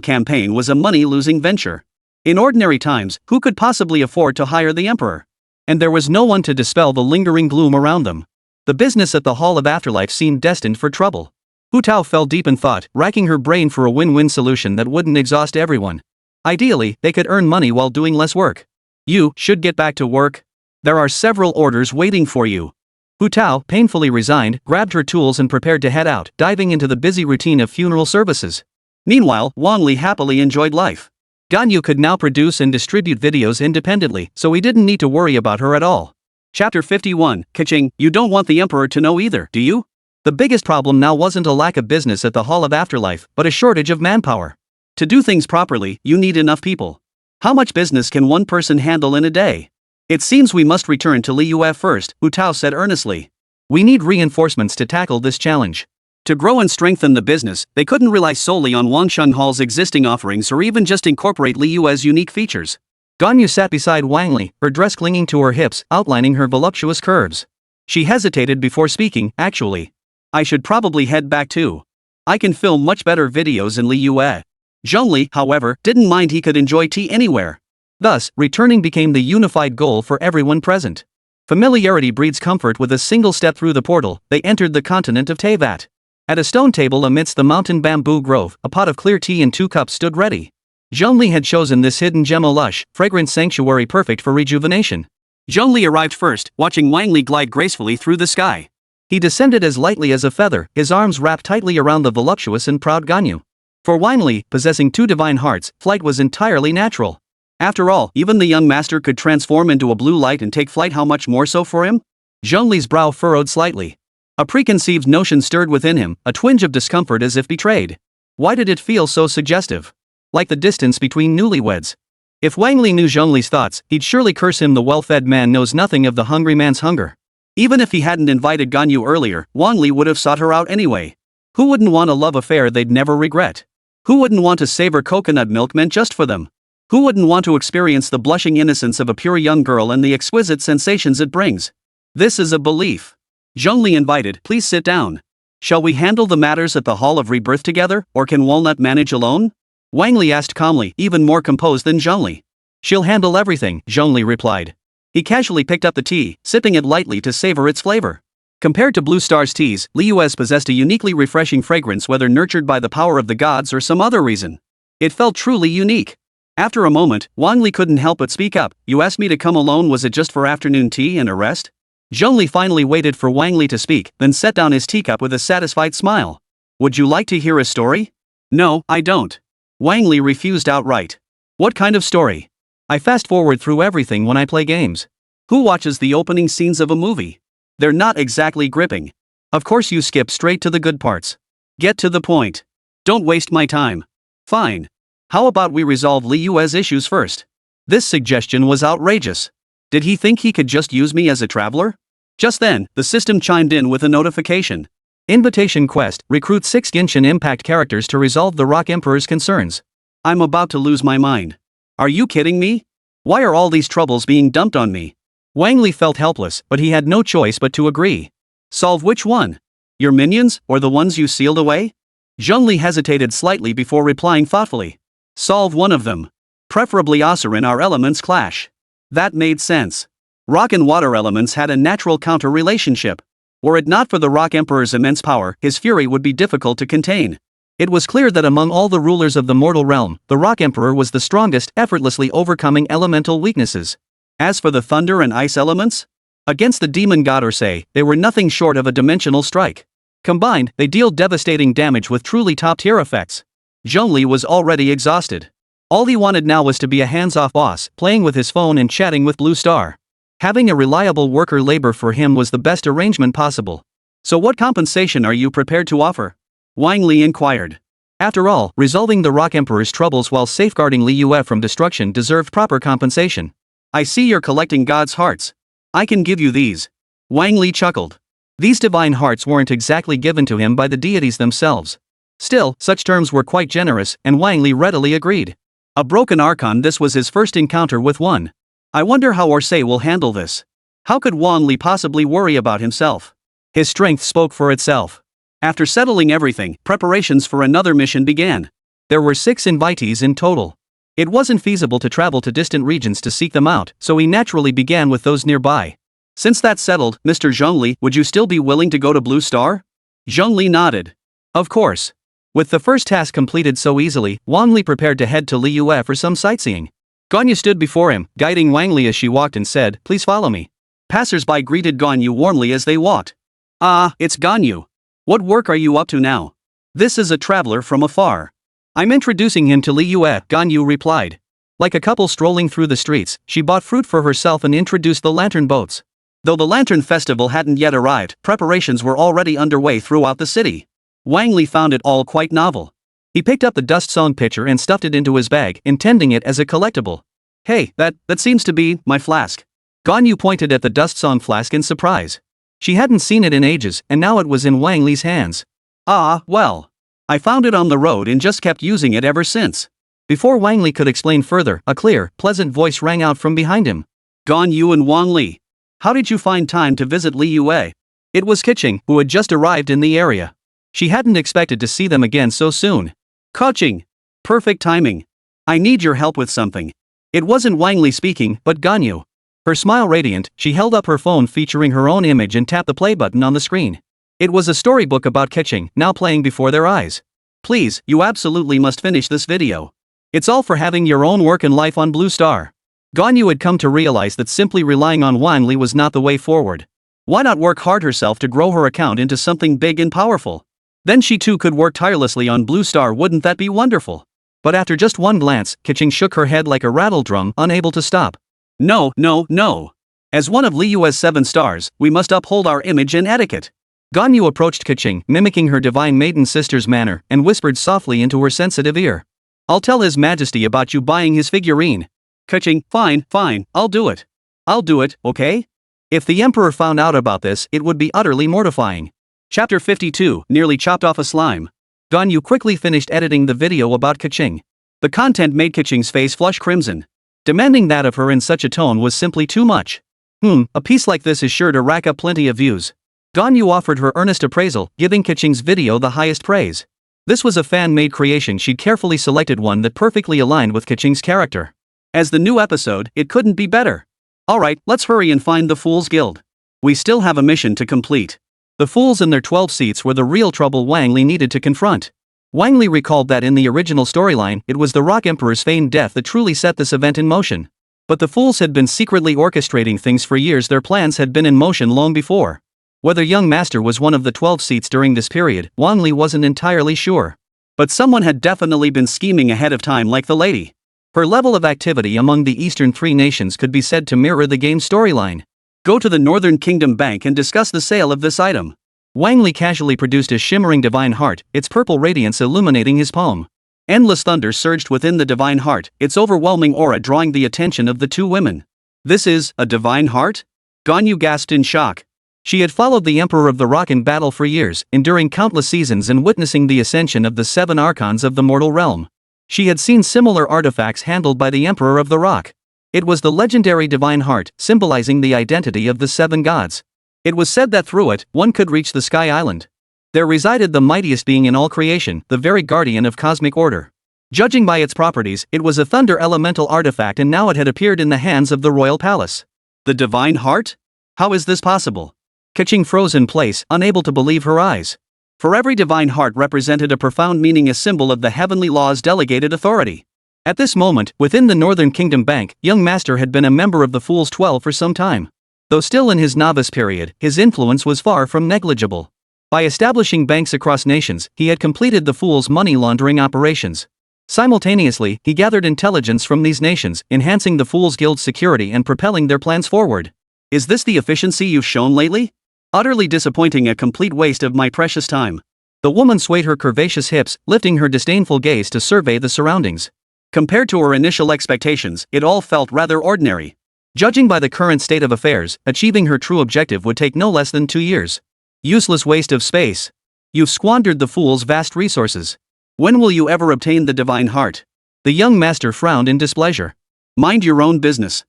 campaign was a money-losing venture. In ordinary times, who could possibly afford to hire the emperor? And there was no one to dispel the lingering gloom around them. The business at the Hall of Afterlife seemed destined for trouble. Hu Tao fell deep in thought, racking her brain for a win-win solution that wouldn't exhaust everyone. Ideally, they could earn money while doing less work. You should get back to work. There are several orders waiting for you. Hu Tao, painfully resigned, grabbed her tools and prepared to head out, diving into the busy routine of funeral services. Meanwhile, Wang Li happily enjoyed life. Ganyu could now produce and distribute videos independently, so he didn't need to worry about her at all. Chapter 51, Kaching, you don't want the emperor to know either, do you? The biggest problem now wasn't a lack of business at the Hall of Afterlife, but a shortage of manpower. To do things properly, you need enough people. How much business can one person handle in a day? It seems we must return to Li Yue first, Hu Tao said earnestly. We need reinforcements to tackle this challenge. To grow and strengthen the business, they couldn't rely solely on Wangshan Hall's existing offerings or even just incorporate Li Yue's unique features. Ganyu sat beside Wang Li, her dress clinging to her hips, outlining her voluptuous curves. She hesitated before speaking. Actually, I should probably head back too. I can film much better videos in Li Yue. Zhengli, however, didn't mind. He could enjoy tea anywhere. Thus, returning became the unified goal for everyone present. Familiarity breeds comfort. With a single step through the portal, they entered the continent of Teyvat. At a stone table amidst the mountain bamboo grove, a pot of clear tea and 2 cups stood ready. Li had chosen this hidden gem, a lush, fragrant sanctuary perfect for rejuvenation. Li arrived first, watching Wang Li glide gracefully through the sky. He descended as lightly as a feather, his arms wrapped tightly around the voluptuous and proud Ganyu. For Wang Li, possessing 2 divine hearts, flight was entirely natural. After all, even the young master could transform into a blue light and take flight, how much more so for him? Li's brow furrowed slightly. A preconceived notion stirred within him, a twinge of discomfort as if betrayed. Why did it feel so suggestive? Like the distance between newlyweds. If Wang Li knew Li's thoughts, he'd surely curse him. The well-fed man knows nothing of the hungry man's hunger. Even if he hadn't invited Ganyu earlier, Wang Li would have sought her out anyway. Who wouldn't want a love affair they'd never regret? Who wouldn't want to savor coconut milk meant just for them? Who wouldn't want to experience the blushing innocence of a pure young girl and the exquisite sensations it brings? This is a belief. Li invited, please sit down. Shall we handle the matters at the Hall of Rebirth together, or can Walnut manage alone? Wang Li asked calmly, even more composed than Li. She'll handle everything, Li replied. He casually picked up the tea, sipping it lightly to savor its flavor. Compared to Blue Star's teas, Liyue's possessed a uniquely refreshing fragrance, whether nurtured by the power of the gods or some other reason. It felt truly unique. After a moment, Wang Li couldn't help but speak up. You asked me to come alone, was it just for afternoon tea and a rest? Li finally waited for Wang Li to speak, then set down his teacup with a satisfied smile. Would you like to hear a story? No, I don't. Wang Li refused outright. What kind of story? I fast forward through everything when I play games. Who watches the opening scenes of a movie? They're not exactly gripping. Of course you skip straight to the good parts. Get to the point. Don't waste my time. Fine. How about we resolve Liyue's issues first? This suggestion was outrageous. Did he think he could just use me as a traveler? Just then, the system chimed in with a notification. Invitation quest, recruit 6 Genshin Impact characters to resolve the Rock Emperor's concerns. I'm about to lose my mind. Are you kidding me? Why are all these troubles being dumped on me? Wang Li felt helpless, but he had no choice but to agree. Solve which one? Your minions, or the ones you sealed away? Li hesitated slightly before replying thoughtfully. Solve one of them. Preferably Asuran, our elements clash. That made sense. Rock and water elements had a natural counter-relationship. Were it not for the Rock Emperor's immense power, his fury would be difficult to contain. It was clear that among all the rulers of the mortal realm, the Rock Emperor was the strongest, effortlessly overcoming elemental weaknesses. As for the thunder and ice elements? Against the demon god Ursay, they were nothing short of a dimensional strike. Combined, they deal devastating damage with truly top-tier effects. Li was already exhausted. All he wanted now was to be a hands-off boss, playing with his phone and chatting with Blue Star. Having a reliable worker labor for him was the best arrangement possible. So what compensation are you prepared to offer? Wang Li inquired. After all, resolving the Rock Emperor's troubles while safeguarding Liyue from destruction deserved proper compensation. I see you're collecting God's hearts. I can give you these. Wang Li chuckled. These divine hearts weren't exactly given to him by the deities themselves. Still, such terms were quite generous, and Wang Li readily agreed. A broken Archon, this was his first encounter with one. I wonder how Ursay will handle this. How could Wang Li possibly worry about himself? His strength spoke for itself. After settling everything, preparations for another mission began. There were 6 invitees in total. It wasn't feasible to travel to distant regions to seek them out, so he naturally began with those nearby. Since that's settled, Mr. Li, would you still be willing to go to Blue Star? Li nodded. Of course. With the first task completed so easily, Wang Li prepared to head to Liyue for some sightseeing. Ganyu stood before him, guiding Wang Li as she walked and said, "Please follow me." Passers-by greeted Ganyu warmly as they walked. "Ah, it's Ganyu. What work are you up to now?" "This is a traveler from afar. I'm introducing him to Liyue," Ganyu replied. Like a couple strolling through the streets, she bought fruit for herself and introduced the lantern boats. Though the Lantern Festival hadn't yet arrived, preparations were already underway throughout the city. Wang Li found it all quite novel. He picked up the dust song pitcher and stuffed it into his bag, intending it as a collectible. "Hey, that seems to be my flask." Ganyu pointed at the dust song flask in surprise. She hadn't seen it in ages, and now it was in Wang Li's hands. "Ah, well. I found it on the road and just kept using it ever since." Before Wang Li could explain further, a clear, pleasant voice rang out from behind him. "Ganyu and Wang Li. How did you find time to visit Liyue?" It was Keqing, who had just arrived in the area. She hadn't expected to see them again so soon. "Keqing. Perfect timing. I need your help with something." It wasn't Wang Li speaking, but Ganyu. Her smile radiant, she held up her phone featuring her own image and tapped the play button on the screen. It was a storybook about Keqing, now playing before their eyes. "Please, you absolutely must finish this video. It's all for having your own work and life on Blue Star. Ganyu had come to realize that simply relying on Wang Li was not the way forward. Why not work hard herself to grow her account into something big and powerful? Then she too could work tirelessly on Blue Star, wouldn't that be wonderful? But after just one glance, Keqing shook her head like a rattle drum, unable to stop. No, no, no. As one of Liyue's 7 stars, we must uphold our image and etiquette. Ganyu approached Keqing, mimicking her divine maiden sister's manner, and whispered softly into her sensitive ear. I'll tell His Majesty about you buying his figurine. Keqing, fine, I'll do it. I'll do it, okay? If the Emperor found out about this, it would be utterly mortifying. Chapter 52, Nearly Chopped Off a Slime. Ganyu quickly finished editing the video about Keqing. The content made Keqing's face flush crimson. Demanding that of her in such a tone was simply too much. A piece like this is sure to rack up plenty of views. Ganyu offered her earnest appraisal, giving Keqing's video the highest praise. This was a fan-made creation. She'd carefully selected one that perfectly aligned with Keqing's character. As the new episode, it couldn't be better. Alright, let's hurry and find the Fools Guild. We still have a mission to complete. The Fools and their 12 seats were the real trouble Wang Li needed to confront. Wang Li recalled that in the original storyline, it was the Rock Emperor's feigned death that truly set this event in motion. But the Fools had been secretly orchestrating things for years. Their plans had been in motion long before. Whether young master was one of the 12 seats during this period, Wang Li wasn't entirely sure. But someone had definitely been scheming ahead of time, like the lady. Her level of activity among the Eastern 3 nations could be said to mirror the game's storyline. Go to the Northern Kingdom Bank and discuss the sale of this item. Wang Li casually produced a shimmering divine heart, its purple radiance illuminating his palm. Endless thunder surged within the divine heart, its overwhelming aura drawing the attention of the 2 women. This is a divine heart? Ganyu gasped in shock. She had followed the Emperor of the Rock in battle for years, enduring countless seasons and witnessing the ascension of the 7 archons of the mortal realm. She had seen similar artifacts handled by the Emperor of the Rock. It was the legendary divine heart, symbolizing the identity of the 7 gods. It was said that through it, one could reach the Sky Island. There resided the mightiest being in all creation, the very guardian of cosmic order. Judging by its properties, it was a thunder elemental artifact, and now it had appeared in the hands of the royal palace. The divine heart? How is this possible? Keqing froze in place, unable to believe her eyes. For every divine heart represented a profound meaning, a symbol of the heavenly law's delegated authority. At this moment, within the Northern Kingdom Bank, young master had been a member of the Fool's 12 for some time. Though still in his novice period, his influence was far from negligible. By establishing banks across nations, he had completed the Fool's money laundering operations. Simultaneously, he gathered intelligence from these nations, enhancing the Fool's Guild's security and propelling their plans forward. Is this the efficiency you've shown lately? Utterly disappointing, a complete waste of my precious time. The woman swayed her curvaceous hips, lifting her disdainful gaze to survey the surroundings. Compared to her initial expectations, it all felt rather ordinary. Judging by the current state of affairs, achieving her true objective would take no less than 2 years. Useless waste of space. You've squandered the Fool's vast resources. When will you ever obtain the divine heart? The young master frowned in displeasure. Mind your own business.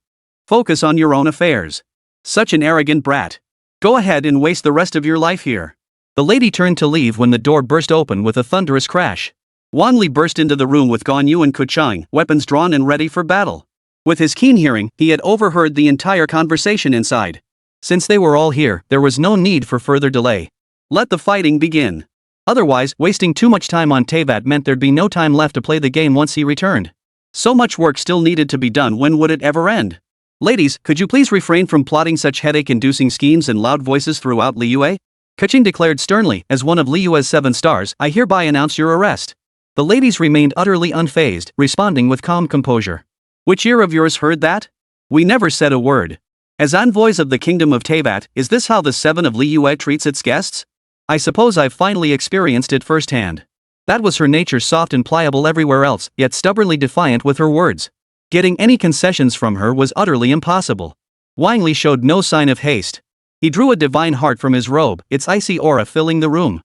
Focus on your own affairs. Such an arrogant brat. Go ahead and waste the rest of your life here. The lady turned to leave when the door burst open with a thunderous crash. Wang Li burst into the room with Ganyu and Keqing, weapons drawn and ready for battle. With his keen hearing, he had overheard the entire conversation inside. Since they were all here, there was no need for further delay. Let the fighting begin. Otherwise, wasting too much time on Teyvat meant there'd be no time left to play the game once he returned. So much work still needed to be done. When would it ever end? Ladies, could you please refrain from plotting such headache-inducing schemes and loud voices throughout Liyue? Keqing declared sternly, as one of Liyue's 7 stars, I hereby announce your arrest. The ladies remained utterly unfazed, responding with calm composure. Which ear of yours heard that? We never said a word. As envoys of the kingdom of Teyvat, is this how the 7 of Liyue treats its guests? I suppose I've finally experienced it firsthand. That was her nature, soft and pliable everywhere else, yet stubbornly defiant with her words. Getting any concessions from her was utterly impossible. Wang Li showed no sign of haste. He drew a divine heart from his robe, its icy aura filling the room.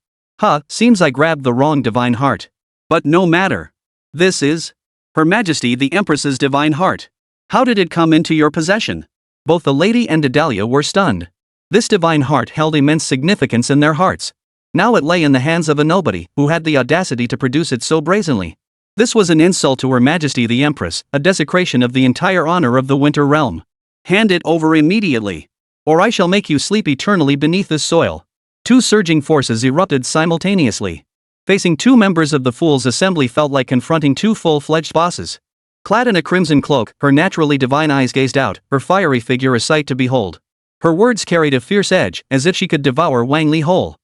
Seems I grabbed the wrong divine heart. But no matter. This is Her Majesty the Empress's divine heart. How did it come into your possession? Both the lady and Adalia were stunned. This divine heart held immense significance in their hearts. Now it lay in the hands of a nobody, who had the audacity to produce it so brazenly. This was an insult to Her Majesty the Empress, a desecration of the entire honor of the Winter Realm. Hand it over immediately, or I shall make you sleep eternally beneath this soil. 2 surging forces erupted simultaneously. Facing two members of the Fool's Assembly felt like confronting two full-fledged bosses. Clad in a crimson cloak, her naturally divine eyes gazed out, her fiery figure a sight to behold. Her words carried a fierce edge, as if she could devour Wang Li whole.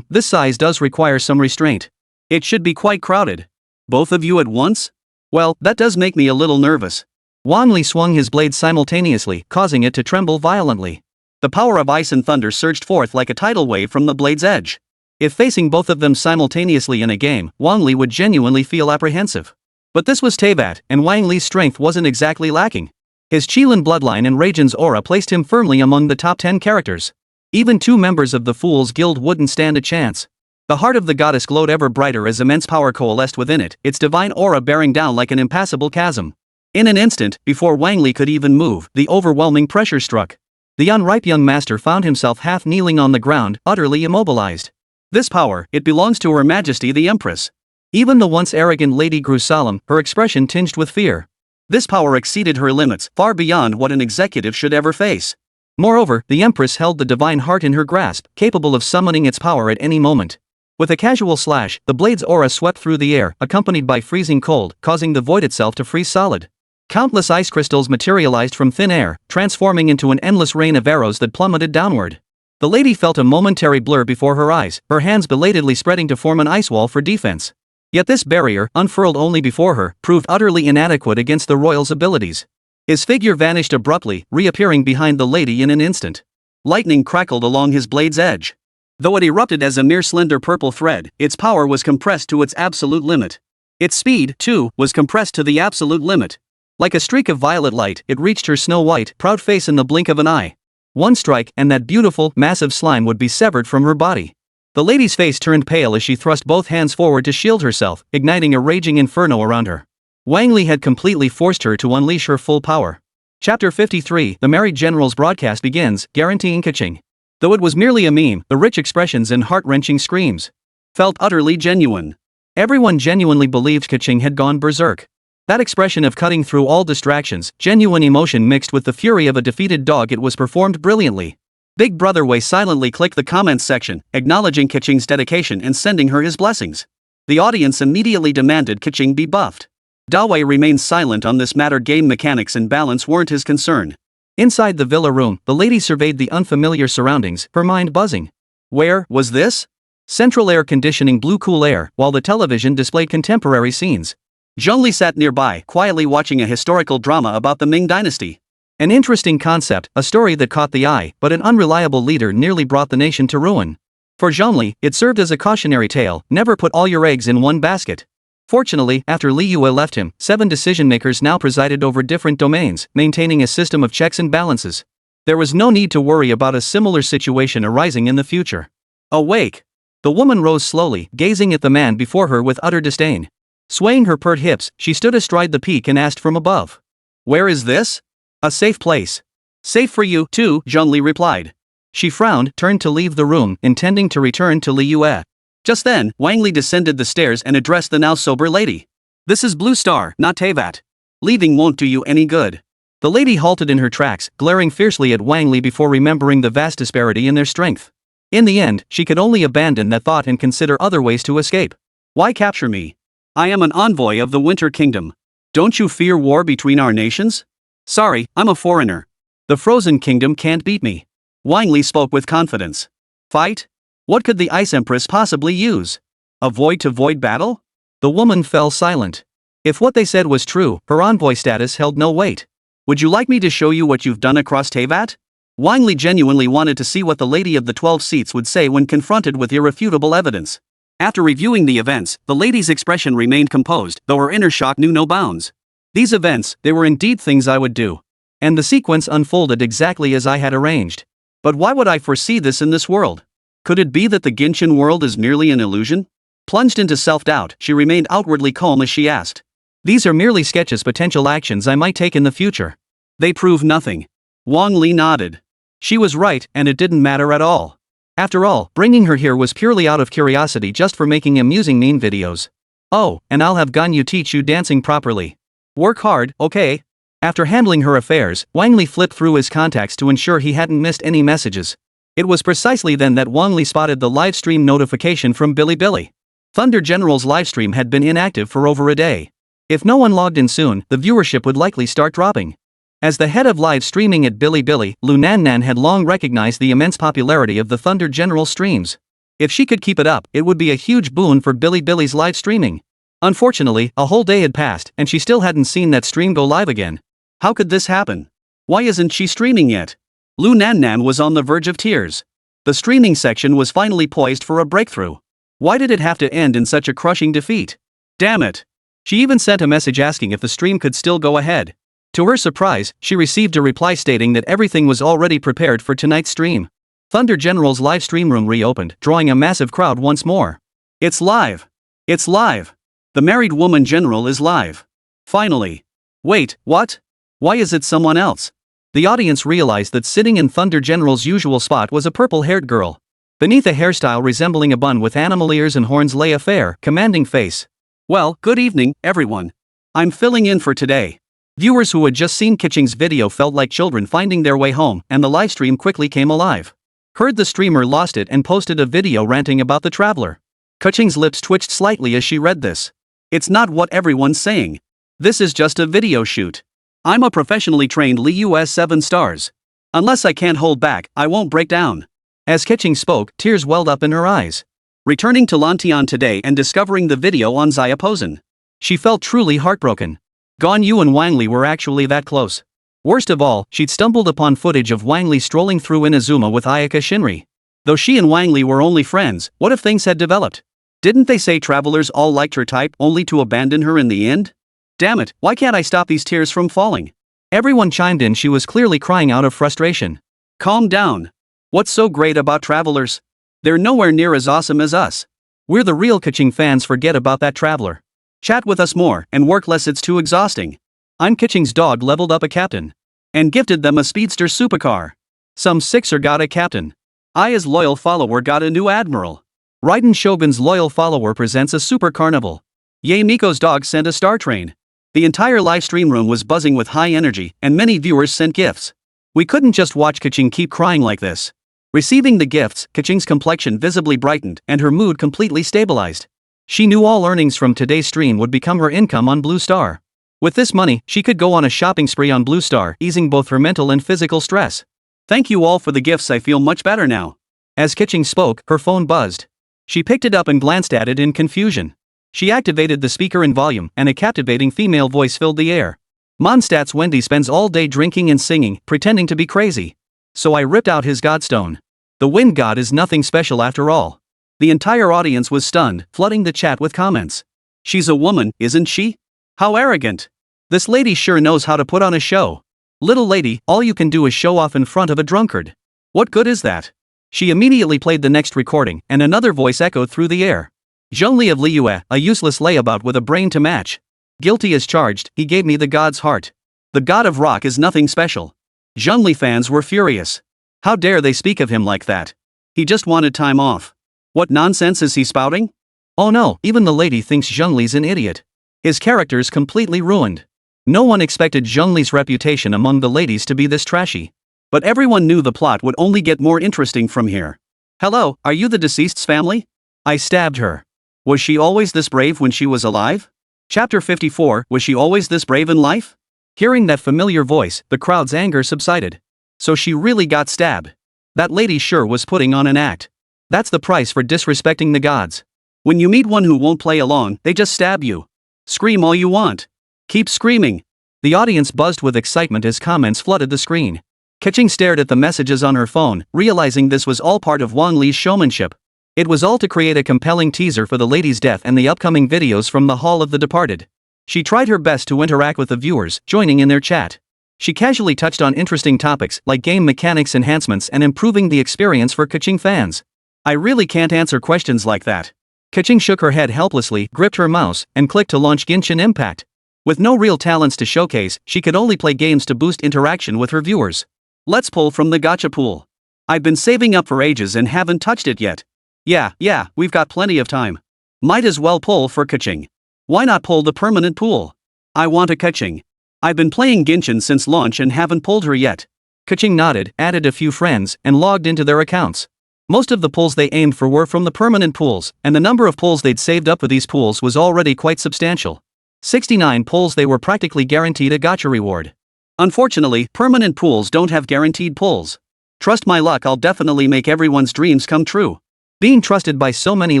This size does require some restraint. It should be quite crowded. Both of you at once? Well, that does make me a little nervous. Wang Li swung his blade simultaneously, causing it to tremble violently. The power of ice and thunder surged forth like a tidal wave from the blade's edge. If facing both of them simultaneously in a game, Wang Li would genuinely feel apprehensive. But this was Teyvat, and Wang Li's strength wasn't exactly lacking. His Qilin bloodline and Raiden's aura placed him firmly among the top 10 characters. Even two members of the Fool's Guild wouldn't stand a chance. The heart of the goddess glowed ever brighter as immense power coalesced within it, its divine aura bearing down like an impassable chasm. In an instant, before Wang Li could even move, the overwhelming pressure struck. The unripe young master found himself half kneeling on the ground, utterly immobilized. This power, it belongs to Her Majesty the Empress. Even the once arrogant lady grew solemn, her expression tinged with fear. This power exceeded her limits, far beyond what an executive should ever face. Moreover, the Empress held the divine heart in her grasp, capable of summoning its power at any moment. With a casual slash, the blade's aura swept through the air, accompanied by freezing cold, causing the void itself to freeze solid. Countless ice crystals materialized from thin air, transforming into an endless rain of arrows that plummeted downward. The lady felt a momentary blur before her eyes, her hands belatedly spreading to form an ice wall for defense. Yet this barrier, unfurled only before her, proved utterly inadequate against the royal's abilities. His figure vanished abruptly, reappearing behind the lady in an instant. Lightning crackled along his blade's edge. Though it erupted as a mere slender purple thread, its power was compressed to its absolute limit. Its speed, too, was compressed to the absolute limit. Like a streak of violet light, it reached her snow-white, proud face in the blink of an eye. One strike, and that beautiful, massive slime would be severed from her body. The lady's face turned pale as she thrust both hands forward to shield herself, igniting a raging inferno around her. Wang Li had completely forced her to unleash her full power. Chapter 53, The Married General's broadcast begins, guaranteeing catching. Though it was merely a meme, the rich expressions and heart-wrenching screams felt utterly genuine. Everyone genuinely believed Kaching had gone berserk. That expression of cutting through all distractions, genuine emotion mixed with the fury of a defeated dog, it was performed brilliantly. Big Brother Wei silently clicked the comments section, acknowledging Kaching's dedication and sending her his blessings. The audience immediately demanded Kaching be buffed. Dawei remained silent on this matter. Game mechanics and balance weren't his concern. Inside the villa room, the lady surveyed the unfamiliar surroundings, her mind buzzing. Where was this? Central air conditioning blew cool air, while the television displayed contemporary scenes. Zhong Li sat nearby, quietly watching a historical drama about the Ming dynasty. An interesting concept, a story that caught the eye, but an unreliable leader nearly brought the nation to ruin. For Zhong Li, it served as a cautionary tale: never put all your eggs in one basket. Fortunately, after Li Yue left him, 7 decision-makers now presided over different domains, maintaining a system of checks and balances. There was no need to worry about a similar situation arising in the future. Awake! The woman rose slowly, gazing at the man before her with utter disdain. Swaying her pert hips, she stood astride the peak and asked from above. Where is this? A safe place. Safe for you, too, Zhong Li replied. She frowned, turned to leave the room, intending to return to Li Yue. Just then, Wang Li descended the stairs and addressed the now sober lady. This is Blue Star, not Teyvat. Leaving won't do you any good. The lady halted in her tracks, glaring fiercely at Wang Li before remembering the vast disparity in their strength. In the end, she could only abandon that thought and consider other ways to escape. Why capture me? I am an envoy of the Winter Kingdom. Don't you fear war between our nations? Sorry, I'm a foreigner. The Frozen Kingdom can't beat me. Wang Li spoke with confidence. Fight? What could the Ice Empress possibly use? A void-to-void battle? The woman fell silent. If what they said was true, her envoy status held no weight. Would you like me to show you what you've done across Teyvat? Wang Li genuinely wanted to see what the Lady of the 12 Seats would say when confronted with irrefutable evidence. After reviewing the events, the lady's expression remained composed, though her inner shock knew no bounds. These events, they were indeed things I would do. And the sequence unfolded exactly as I had arranged. But why would I foresee this in this world? Could it be that the Genshin world is merely an illusion? Plunged into self-doubt, she remained outwardly calm as she asked. These are merely sketches, potential actions I might take in the future. They prove nothing. Wang Li nodded. She was right, and it didn't matter at all. After all, bringing her here was purely out of curiosity, just for making amusing meme videos. Oh, and I'll have Ganyu teach you dancing properly. Work hard, okay? After handling her affairs, Wang Li flipped through his contacts to ensure he hadn't missed any messages. It was precisely then that Wang Li spotted the live stream notification from Bilibili. Thunder General's livestream had been inactive for over a day. If no one logged in soon, the viewership would likely start dropping. As the head of live streaming at Bilibili, Lu Nannan had long recognized the immense popularity of the Thunder General streams. If she could keep it up, it would be a huge boon for Bilibili's live streaming. Unfortunately, a whole day had passed and she still hadn't seen that stream go live again. How could this happen? Why isn't she streaming yet? Lu Nannan was on the verge of tears. The streaming section was finally poised for a breakthrough. Why did it have to end in such a crushing defeat? Damn it! She even sent a message asking if the stream could still go ahead. To her surprise, she received a reply stating that everything was already prepared for tonight's stream. Thunder General's live stream room reopened, drawing a massive crowd once more. It's live! It's live! The married woman general is live. Finally. Wait, what? Why is it someone else? The audience realized that sitting in Thunder General's usual spot was a purple-haired girl. Beneath a hairstyle resembling a bun with animal ears and horns lay a fair, commanding face. Well, good evening, everyone. I'm filling in for today. Viewers who had just seen Keqing's video felt like children finding their way home, and the livestream quickly came alive. Heard the streamer lost it and posted a video ranting about the traveler. Keqing's lips twitched slightly as she read this. It's not what everyone's saying. This is just a video shoot. I'm a professionally trained Li US 7 stars. Unless I can't hold back, I won't break down. As Keqing spoke, tears welled up in her eyes. Returning to Lantian today and discovering the video on Xiaopozen. She felt truly heartbroken. Gan Yu and Wang Li were actually that close. Worst of all, she'd stumbled upon footage of Wang Li strolling through Inazuma with Ayaka Shinri. Though she and Wang Li were only friends, what if things had developed? Didn't they say travelers all liked her type only to abandon her in the end? Damn it, why can't I stop these tears from falling? Everyone chimed in. She was clearly crying out of frustration. Calm down. What's so great about travelers? They're nowhere near as awesome as us. We're the real Keqing fans. Forget about that traveler. Chat with us more and work less, it's too exhausting. I'm Keqing's dog leveled up a captain. And gifted them a speedster supercar. Some sixer got a captain. Aya's loyal follower got a new admiral. Raiden Shogun's loyal follower presents a super carnival. Yae Miko's dog sent a star train. The entire live stream room was buzzing with high energy and many viewers sent gifts. We couldn't just watch Keqing keep crying like this. Receiving the gifts, Keqing's complexion visibly brightened and her mood completely stabilized. She knew all earnings from today's stream would become her income on Blue Star. With this money, she could go on a shopping spree on Blue Star, easing both her mental and physical stress. Thank you all for the gifts, I feel much better now. As Keqing spoke, her phone buzzed. She picked it up and glanced at it in confusion. She activated the speaker in volume and a captivating female voice filled the air. Mondstadt's Wendy spends all day drinking and singing, pretending to be crazy. So I ripped out his godstone. The wind god is nothing special after all. The entire audience was stunned, flooding the chat with comments. She's a woman, isn't she? How arrogant. This lady sure knows how to put on a show. Little lady, all you can do is show off in front of a drunkard. What good is that? She immediately played the next recording, and another voice echoed through the air. Zhongli of Liyue, a useless layabout with a brain to match. Guilty as charged, he gave me the god's heart. The god of rock is nothing special. Zhongli fans were furious. How dare they speak of him like that? He just wanted time off. What nonsense is he spouting? Oh no, even the lady thinks Zhongli's an idiot. His character's completely ruined. No one expected Zhongli's reputation among the ladies to be this trashy. But everyone knew the plot would only get more interesting from here. Hello, are you the deceased's family? I stabbed her. Was she always this brave when she was alive? Chapter 54, was she always this brave in life? Hearing that familiar voice, the crowd's anger subsided. So she really got stabbed. That lady sure was putting on an act. That's the price for disrespecting the gods. When you meet one who won't play along, they just stab you. Scream all you want. Keep screaming. The audience buzzed with excitement as comments flooded the screen. Keqing stared at the messages on her phone, realizing this was all part of Wang Li's showmanship. It was all to create a compelling teaser for the lady's death and the upcoming videos from the Hall of the Departed. She tried her best to interact with the viewers, joining in their chat. She casually touched on interesting topics like game mechanics enhancements and improving the experience for Keqing fans. I really can't answer questions like that. Keqing shook her head helplessly, gripped her mouse, and clicked to launch Genshin Impact. With no real talents to showcase, she could only play games to boost interaction with her viewers. Let's pull from the gacha pool. I've been saving up for ages and haven't touched it yet. Yeah, we've got plenty of time. Might as well pull for Keqing. Why not pull the permanent pool? I want a Keqing. I've been playing Genshin since launch and haven't pulled her yet. Keqing nodded, added a few friends, and logged into their accounts. Most of the pulls they aimed for were from the permanent pools, and the number of pulls they'd saved up for these pools was already quite substantial. 69 pulls, they were practically guaranteed a gacha reward. Unfortunately, permanent pools don't have guaranteed pulls. Trust my luck, I'll definitely make everyone's dreams come true. Being trusted by so many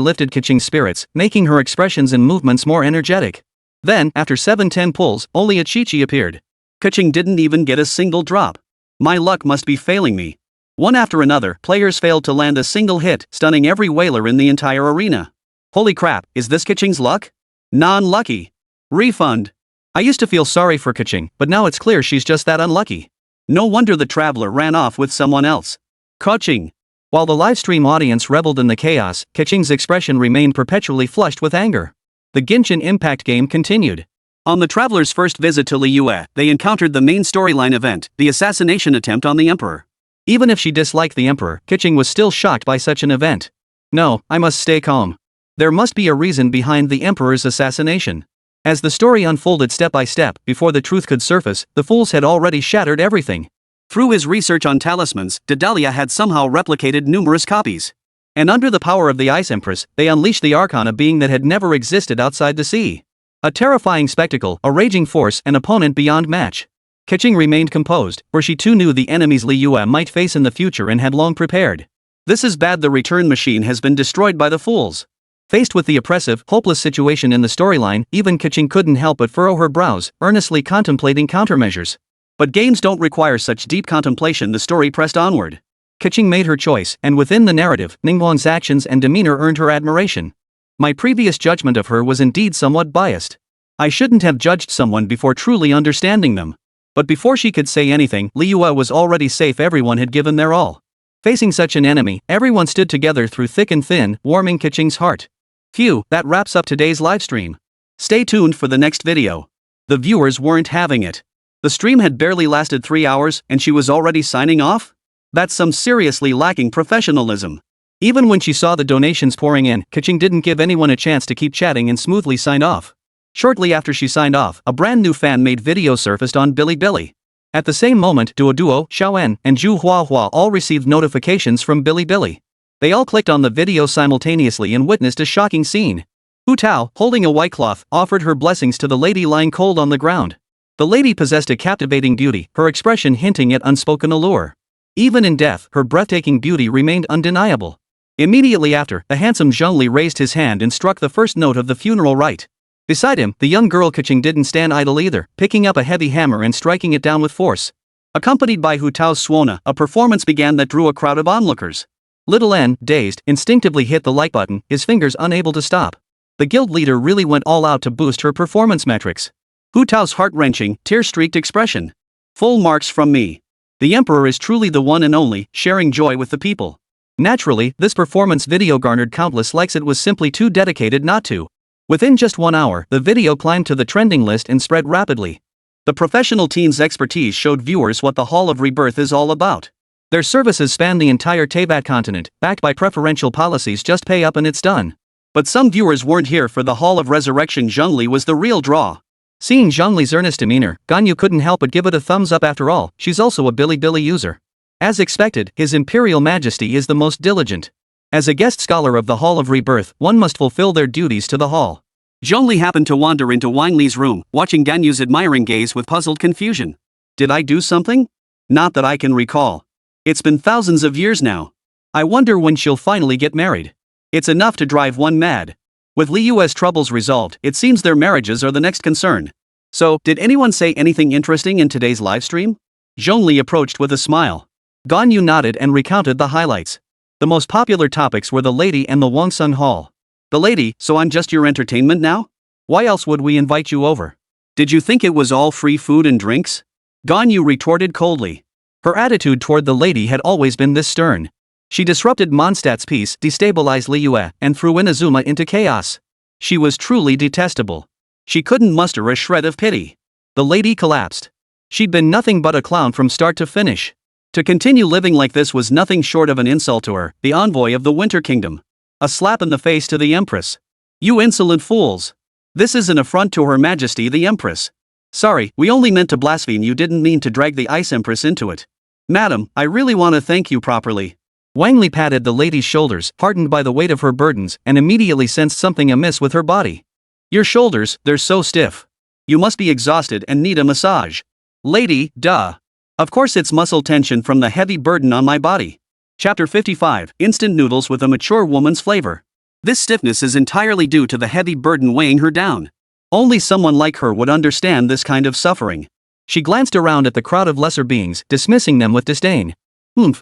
lifted Keqing's spirits, making her expressions and movements more energetic. Then, after 7-10 pulls, only a Chi-Chi appeared. Keqing didn't even get a single drop. My luck must be failing me. One after another, players failed to land a single hit, stunning every whaler in the entire arena. Holy crap, is this Keqing's luck? Non-lucky. Refund. I used to feel sorry for Keqing, but now it's clear she's just that unlucky. No wonder the traveler ran off with someone else. Keqing. While the livestream audience reveled in the chaos, Keqing's expression remained perpetually flushed with anger. The Genshin Impact game continued. On the traveler's first visit to Liyue, they encountered the main storyline event, the assassination attempt on the Emperor. Even if she disliked the Emperor, Keqing was still shocked by such an event. No, I must stay calm. There must be a reason behind the Emperor's assassination. As the story unfolded step by step, before the truth could surface, the fools had already shattered everything. Through his research on talismans, Daedalus had somehow replicated numerous copies. And under the power of the Ice Empress, they unleashed the Archon, a being that had never existed outside the sea. A terrifying spectacle, a raging force, an opponent beyond match. Keqing remained composed, for she too knew the enemies Liyue might face in the future and had long prepared. This is bad, the return machine has been destroyed by the fools. Faced with the oppressive, hopeless situation in the storyline, even Keqing couldn't help but furrow her brows, earnestly contemplating countermeasures. But games don't require such deep contemplation. The story pressed onward. Keqing made her choice, and within the narrative, Ningguang's actions and demeanor earned her admiration. My previous judgment of her was indeed somewhat biased. I shouldn't have judged someone before truly understanding them. But before she could say anything, Liyue was already safe. Everyone had given their all. Facing such an enemy, everyone stood together through thick and thin, warming Keqing's heart. Phew, that wraps up today's livestream. Stay tuned for the next video. The viewers weren't having it. The stream had barely lasted 3 hours, and she was already signing off? That's some seriously lacking professionalism. Even when she saw the donations pouring in, Keqing didn't give anyone a chance to keep chatting and smoothly signed off. Shortly after she signed off, a brand new fan-made video surfaced on Bilibili. At the same moment, Duo, Xiaoen, and Juhuahua all received notifications from Bilibili. They all clicked on the video simultaneously and witnessed a shocking scene. Hu Tao, holding a white cloth, offered her blessings to the lady lying cold on the ground. The lady possessed a captivating beauty, her expression hinting at unspoken allure. Even in death, her breathtaking beauty remained undeniable. Immediately after, the handsome Wang Li raised his hand and struck the first note of the funeral rite. Beside him, the young girl Keqing didn't stand idle either, picking up a heavy hammer and striking it down with force. Accompanied by Hu Tao's suona, a performance began that drew a crowd of onlookers. Little N, dazed, instinctively hit the like button, his fingers unable to stop. The guild leader really went all out to boost her performance metrics. Hu Tao's heart-wrenching, tear-streaked expression. Full marks from me. The Emperor is truly the one and only, sharing joy with the people. Naturally, this performance video garnered countless likes. It was simply too dedicated not to. Within just 1 hour, the video climbed to the trending list and spread rapidly. The professional team's expertise showed viewers what the Hall of Rebirth is all about. Their services span the entire Teyvat continent, backed by preferential policies. Just pay up and it's done. But some viewers weren't here for the Hall of Resurrection. Wang Li was the real draw. Seeing Wang Li's earnest demeanor, Ganyu couldn't help but give it a thumbs up. After all, she's also a Bilibili user. As expected, His Imperial Majesty is the most diligent. As a guest scholar of the Hall of Rebirth, one must fulfill their duties to the hall. Wang Li happened to wander into Wang Li's room, watching Ganyu's admiring gaze with puzzled confusion. Did I do something? Not that I can recall. It's been thousands of years now. I wonder when she'll finally get married. It's enough to drive one mad. With Liyue's troubles resolved, it seems their marriages are the next concern. So, did anyone say anything interesting in today's livestream? Wang Li approached with a smile. Ganyu nodded and recounted the highlights. The most popular topics were the lady and the Wangsung Hall. The lady, so I'm just your entertainment now? Why else would we invite you over? Did you think it was all free food and drinks? Ganyu retorted coldly. Her attitude toward the lady had always been this stern. She disrupted Mondstadt's peace, destabilized Liyue, and threw Inazuma into chaos. She was truly detestable. She couldn't muster a shred of pity. The lady collapsed. She'd been nothing but a clown from start to finish. To continue living like this was nothing short of an insult to her, the envoy of the Winter Kingdom. A slap in the face to the Empress. You insolent fools. This is an affront to Her Majesty the Empress. Sorry, we only meant to blaspheme. You didn't mean to drag the Ice Empress into it. Madam, I really want to thank you properly. Wang Li patted the lady's shoulders, heartened by the weight of her burdens, and immediately sensed something amiss with her body. Your shoulders, they're so stiff. You must be exhausted and need a massage. Lady, duh. Of course it's muscle tension from the heavy burden on my body. Chapter 55, Instant Noodles with a Mature Woman's Flavor. This stiffness is entirely due to the heavy burden weighing her down. Only someone like her would understand this kind of suffering. She glanced around at the crowd of lesser beings, dismissing them with disdain.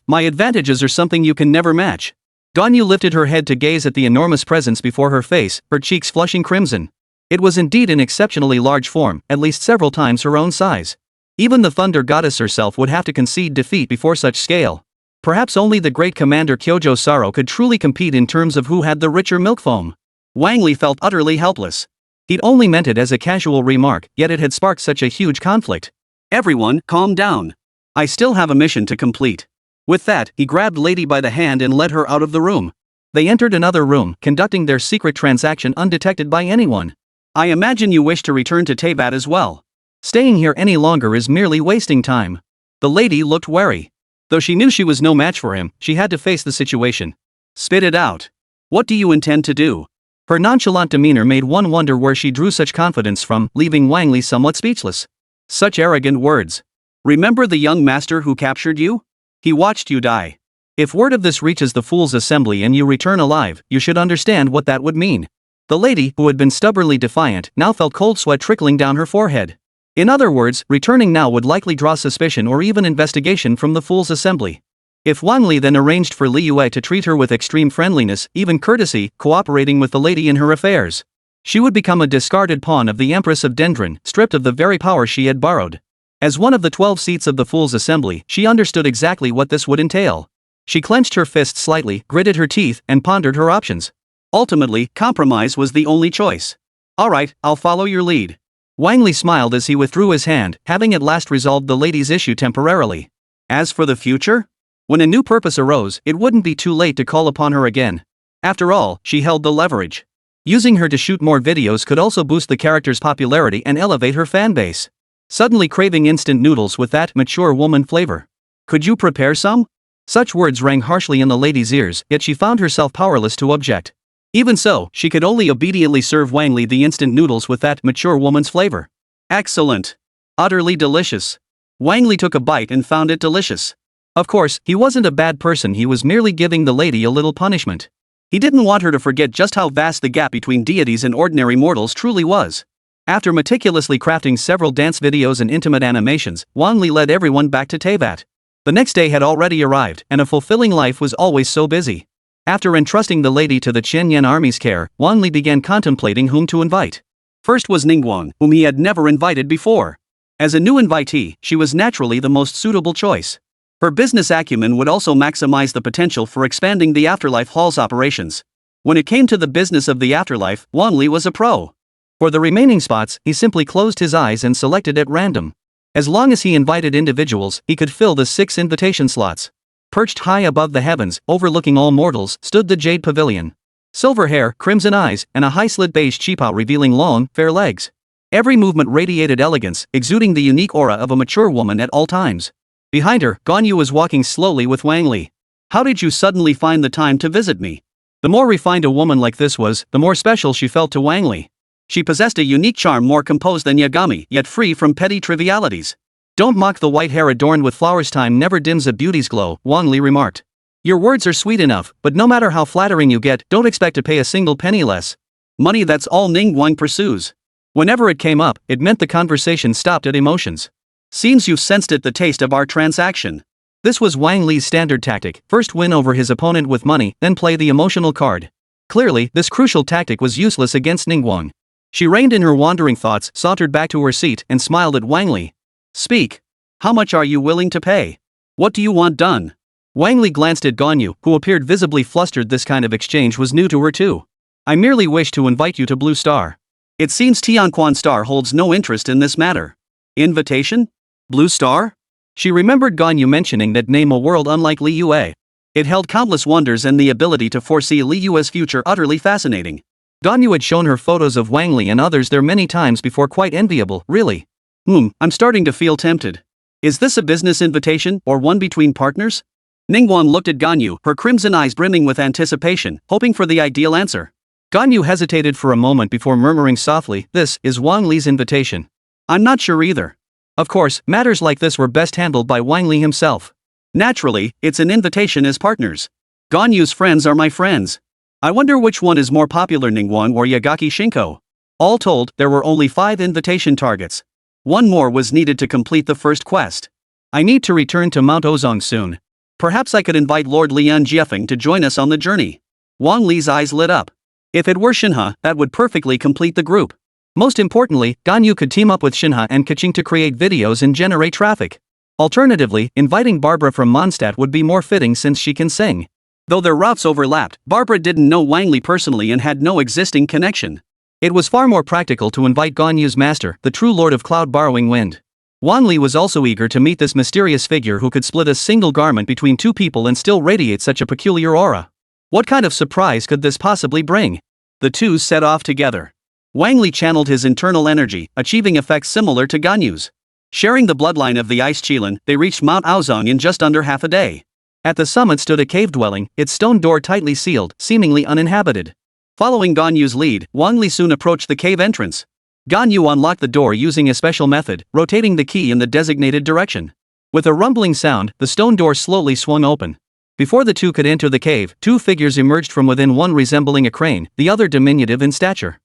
My advantages are something you can never match. Ganyu lifted her head to gaze at the enormous presence before her face, her cheeks flushing crimson. It was indeed an exceptionally large form, at least several times her own size. Even the thunder goddess herself would have to concede defeat before such scale. Perhaps only the great commander Kyojo Saro could truly compete in terms of who had the richer milk foam. Wang Li felt utterly helpless. He'd only meant it as a casual remark, yet it had sparked such a huge conflict. Everyone, calm down. I still have a mission to complete. With that, he grabbed Lady by the hand and led her out of the room. They entered another room, conducting their secret transaction undetected by anyone. I imagine you wish to return to Teyvat as well. Staying here any longer is merely wasting time. The lady looked wary. Though she knew she was no match for him, she had to face the situation. Spit it out. What do you intend to do? Her nonchalant demeanor made one wonder where she drew such confidence from, leaving Wang Li somewhat speechless. Such arrogant words. Remember the young master who captured you? He watched you die. If word of this reaches the Fool's Assembly and you return alive, you should understand what that would mean. The lady, who had been stubbornly defiant, now felt cold sweat trickling down her forehead. In other words, returning now would likely draw suspicion or even investigation from the Fool's Assembly. If Wang Li then arranged for Li Yue to treat her with extreme friendliness, even courtesy, cooperating with the lady in her affairs, she would become a discarded pawn of the Empress of Dendron, stripped of the very power she had borrowed. As one of the 12 seats of the Fool's Assembly, she understood exactly what this would entail. She clenched her fists slightly, gritted her teeth, and pondered her options. Ultimately, compromise was the only choice. Alright, I'll follow your lead. Wang Li smiled as he withdrew his hand, having at last resolved the lady's issue temporarily. As for the future? When a new purpose arose, it wouldn't be too late to call upon her again. After all, she held the leverage. Using her to shoot more videos could also boost the character's popularity and elevate her fanbase. Suddenly craving instant noodles with that mature woman flavor. Could you prepare some? Such words rang harshly in the lady's ears, yet she found herself powerless to object. Even so, she could only obediently serve Wang Li the instant noodles with that mature woman's flavor. Excellent. Utterly delicious. Wang Li took a bite and found it delicious. Of course, he wasn't a bad person, he was merely giving the lady a little punishment. He didn't want her to forget just how vast the gap between deities and ordinary mortals truly was. After meticulously crafting several dance videos and intimate animations, Wang Li led everyone back to Teyvat. The next day had already arrived, and a fulfilling life was always so busy. After entrusting the lady to the Qianyan army's care, Wang Li began contemplating whom to invite. First was Ningguang, whom he had never invited before. As a new invitee, she was naturally the most suitable choice. Her business acumen would also maximize the potential for expanding the Afterlife Hall's operations. When it came to the business of the afterlife, Wang Li was a pro. For the remaining spots, he simply closed his eyes and selected at random. As long as he invited individuals, he could fill the 6 invitation slots. Perched high above the heavens, overlooking all mortals, stood the Jade Pavilion. Silver hair, crimson eyes, and a high-slit beige chipa revealing long, fair legs. Every movement radiated elegance, exuding the unique aura of a mature woman at all times. Behind her, Ganyu was walking slowly with Wang Li. How did you suddenly find the time to visit me? The more refined a woman like this was, the more special she felt to Wang Li. She possessed a unique charm more composed than Yagami, yet free from petty trivialities. Don't mock the white hair adorned with flowers, time never dims a beauty's glow, Wang Li remarked. Your words are sweet enough, but no matter how flattering you get, don't expect to pay a single penny less. Money, that's all Ningguang pursues. Whenever it came up, it meant the conversation stopped at emotions. Seems you've sensed it, the taste of our transaction. This was Wang Li's standard tactic, first win over his opponent with money, then play the emotional card. Clearly, this crucial tactic was useless against Ningguang. She reined in her wandering thoughts, sauntered back to her seat, and smiled at Wang Li. Speak. How much are you willing to pay? What do you want done? Wang Li glanced at Ganyu, who appeared visibly flustered. This kind of exchange was new to her too. I merely wish to invite you to Blue Star. It seems Tianquan Star holds no interest in this matter. Invitation? Blue Star? She remembered Ganyu mentioning that name, a world unlike Li Yue. It held countless wonders and the ability to foresee Li Yue's future utterly fascinating. Ganyu had shown her photos of Wang Li and others there many times before, quite enviable, really. I'm starting to feel tempted. Is this a business invitation, or one between partners? Ningguang looked at Ganyu, her crimson eyes brimming with anticipation, hoping for the ideal answer. Ganyu hesitated for a moment before murmuring softly, "This is Wang Li's invitation." "I'm not sure either." Of course, matters like this were best handled by Wang Li himself. "Naturally, it's an invitation as partners. Ganyu's friends are my friends. I wonder which one is more popular, Ningguang or Yagaki Shinko?" All told, there were only 5 invitation targets. One more was needed to complete the first quest. "I need to return to Mount Ozong soon. Perhaps I could invite Lord Lian Jiefeng to join us on the journey." Wang Li's eyes lit up. If it were Shinha, that would perfectly complete the group. Most importantly, Ganyu could team up with Shinha and Kaching to create videos and generate traffic. Alternatively, inviting Barbara from Mondstadt would be more fitting since she can sing. Though their routes overlapped, Barbara didn't know Wang Li personally and had no existing connection. It was far more practical to invite Ganyu's master, the true lord of cloud borrowing wind. Wang Li was also eager to meet this mysterious figure who could split a single garment between 2 people and still radiate such a peculiar aura. What kind of surprise could this possibly bring? The two set off together. Wang Li channeled his internal energy, achieving effects similar to Ganyu's. Sharing the bloodline of the Ice Qilin, they reached Mount Aozong in just under half a day. At the summit stood a cave dwelling, its stone door tightly sealed, seemingly uninhabited. Following Ganyu's lead, Wang Li soon approached the cave entrance. Ganyu unlocked the door using a special method, rotating the key in the designated direction. With a rumbling sound, the stone door slowly swung open. Before the two could enter the cave, 2 figures emerged from within, one resembling a crane, the other diminutive in stature.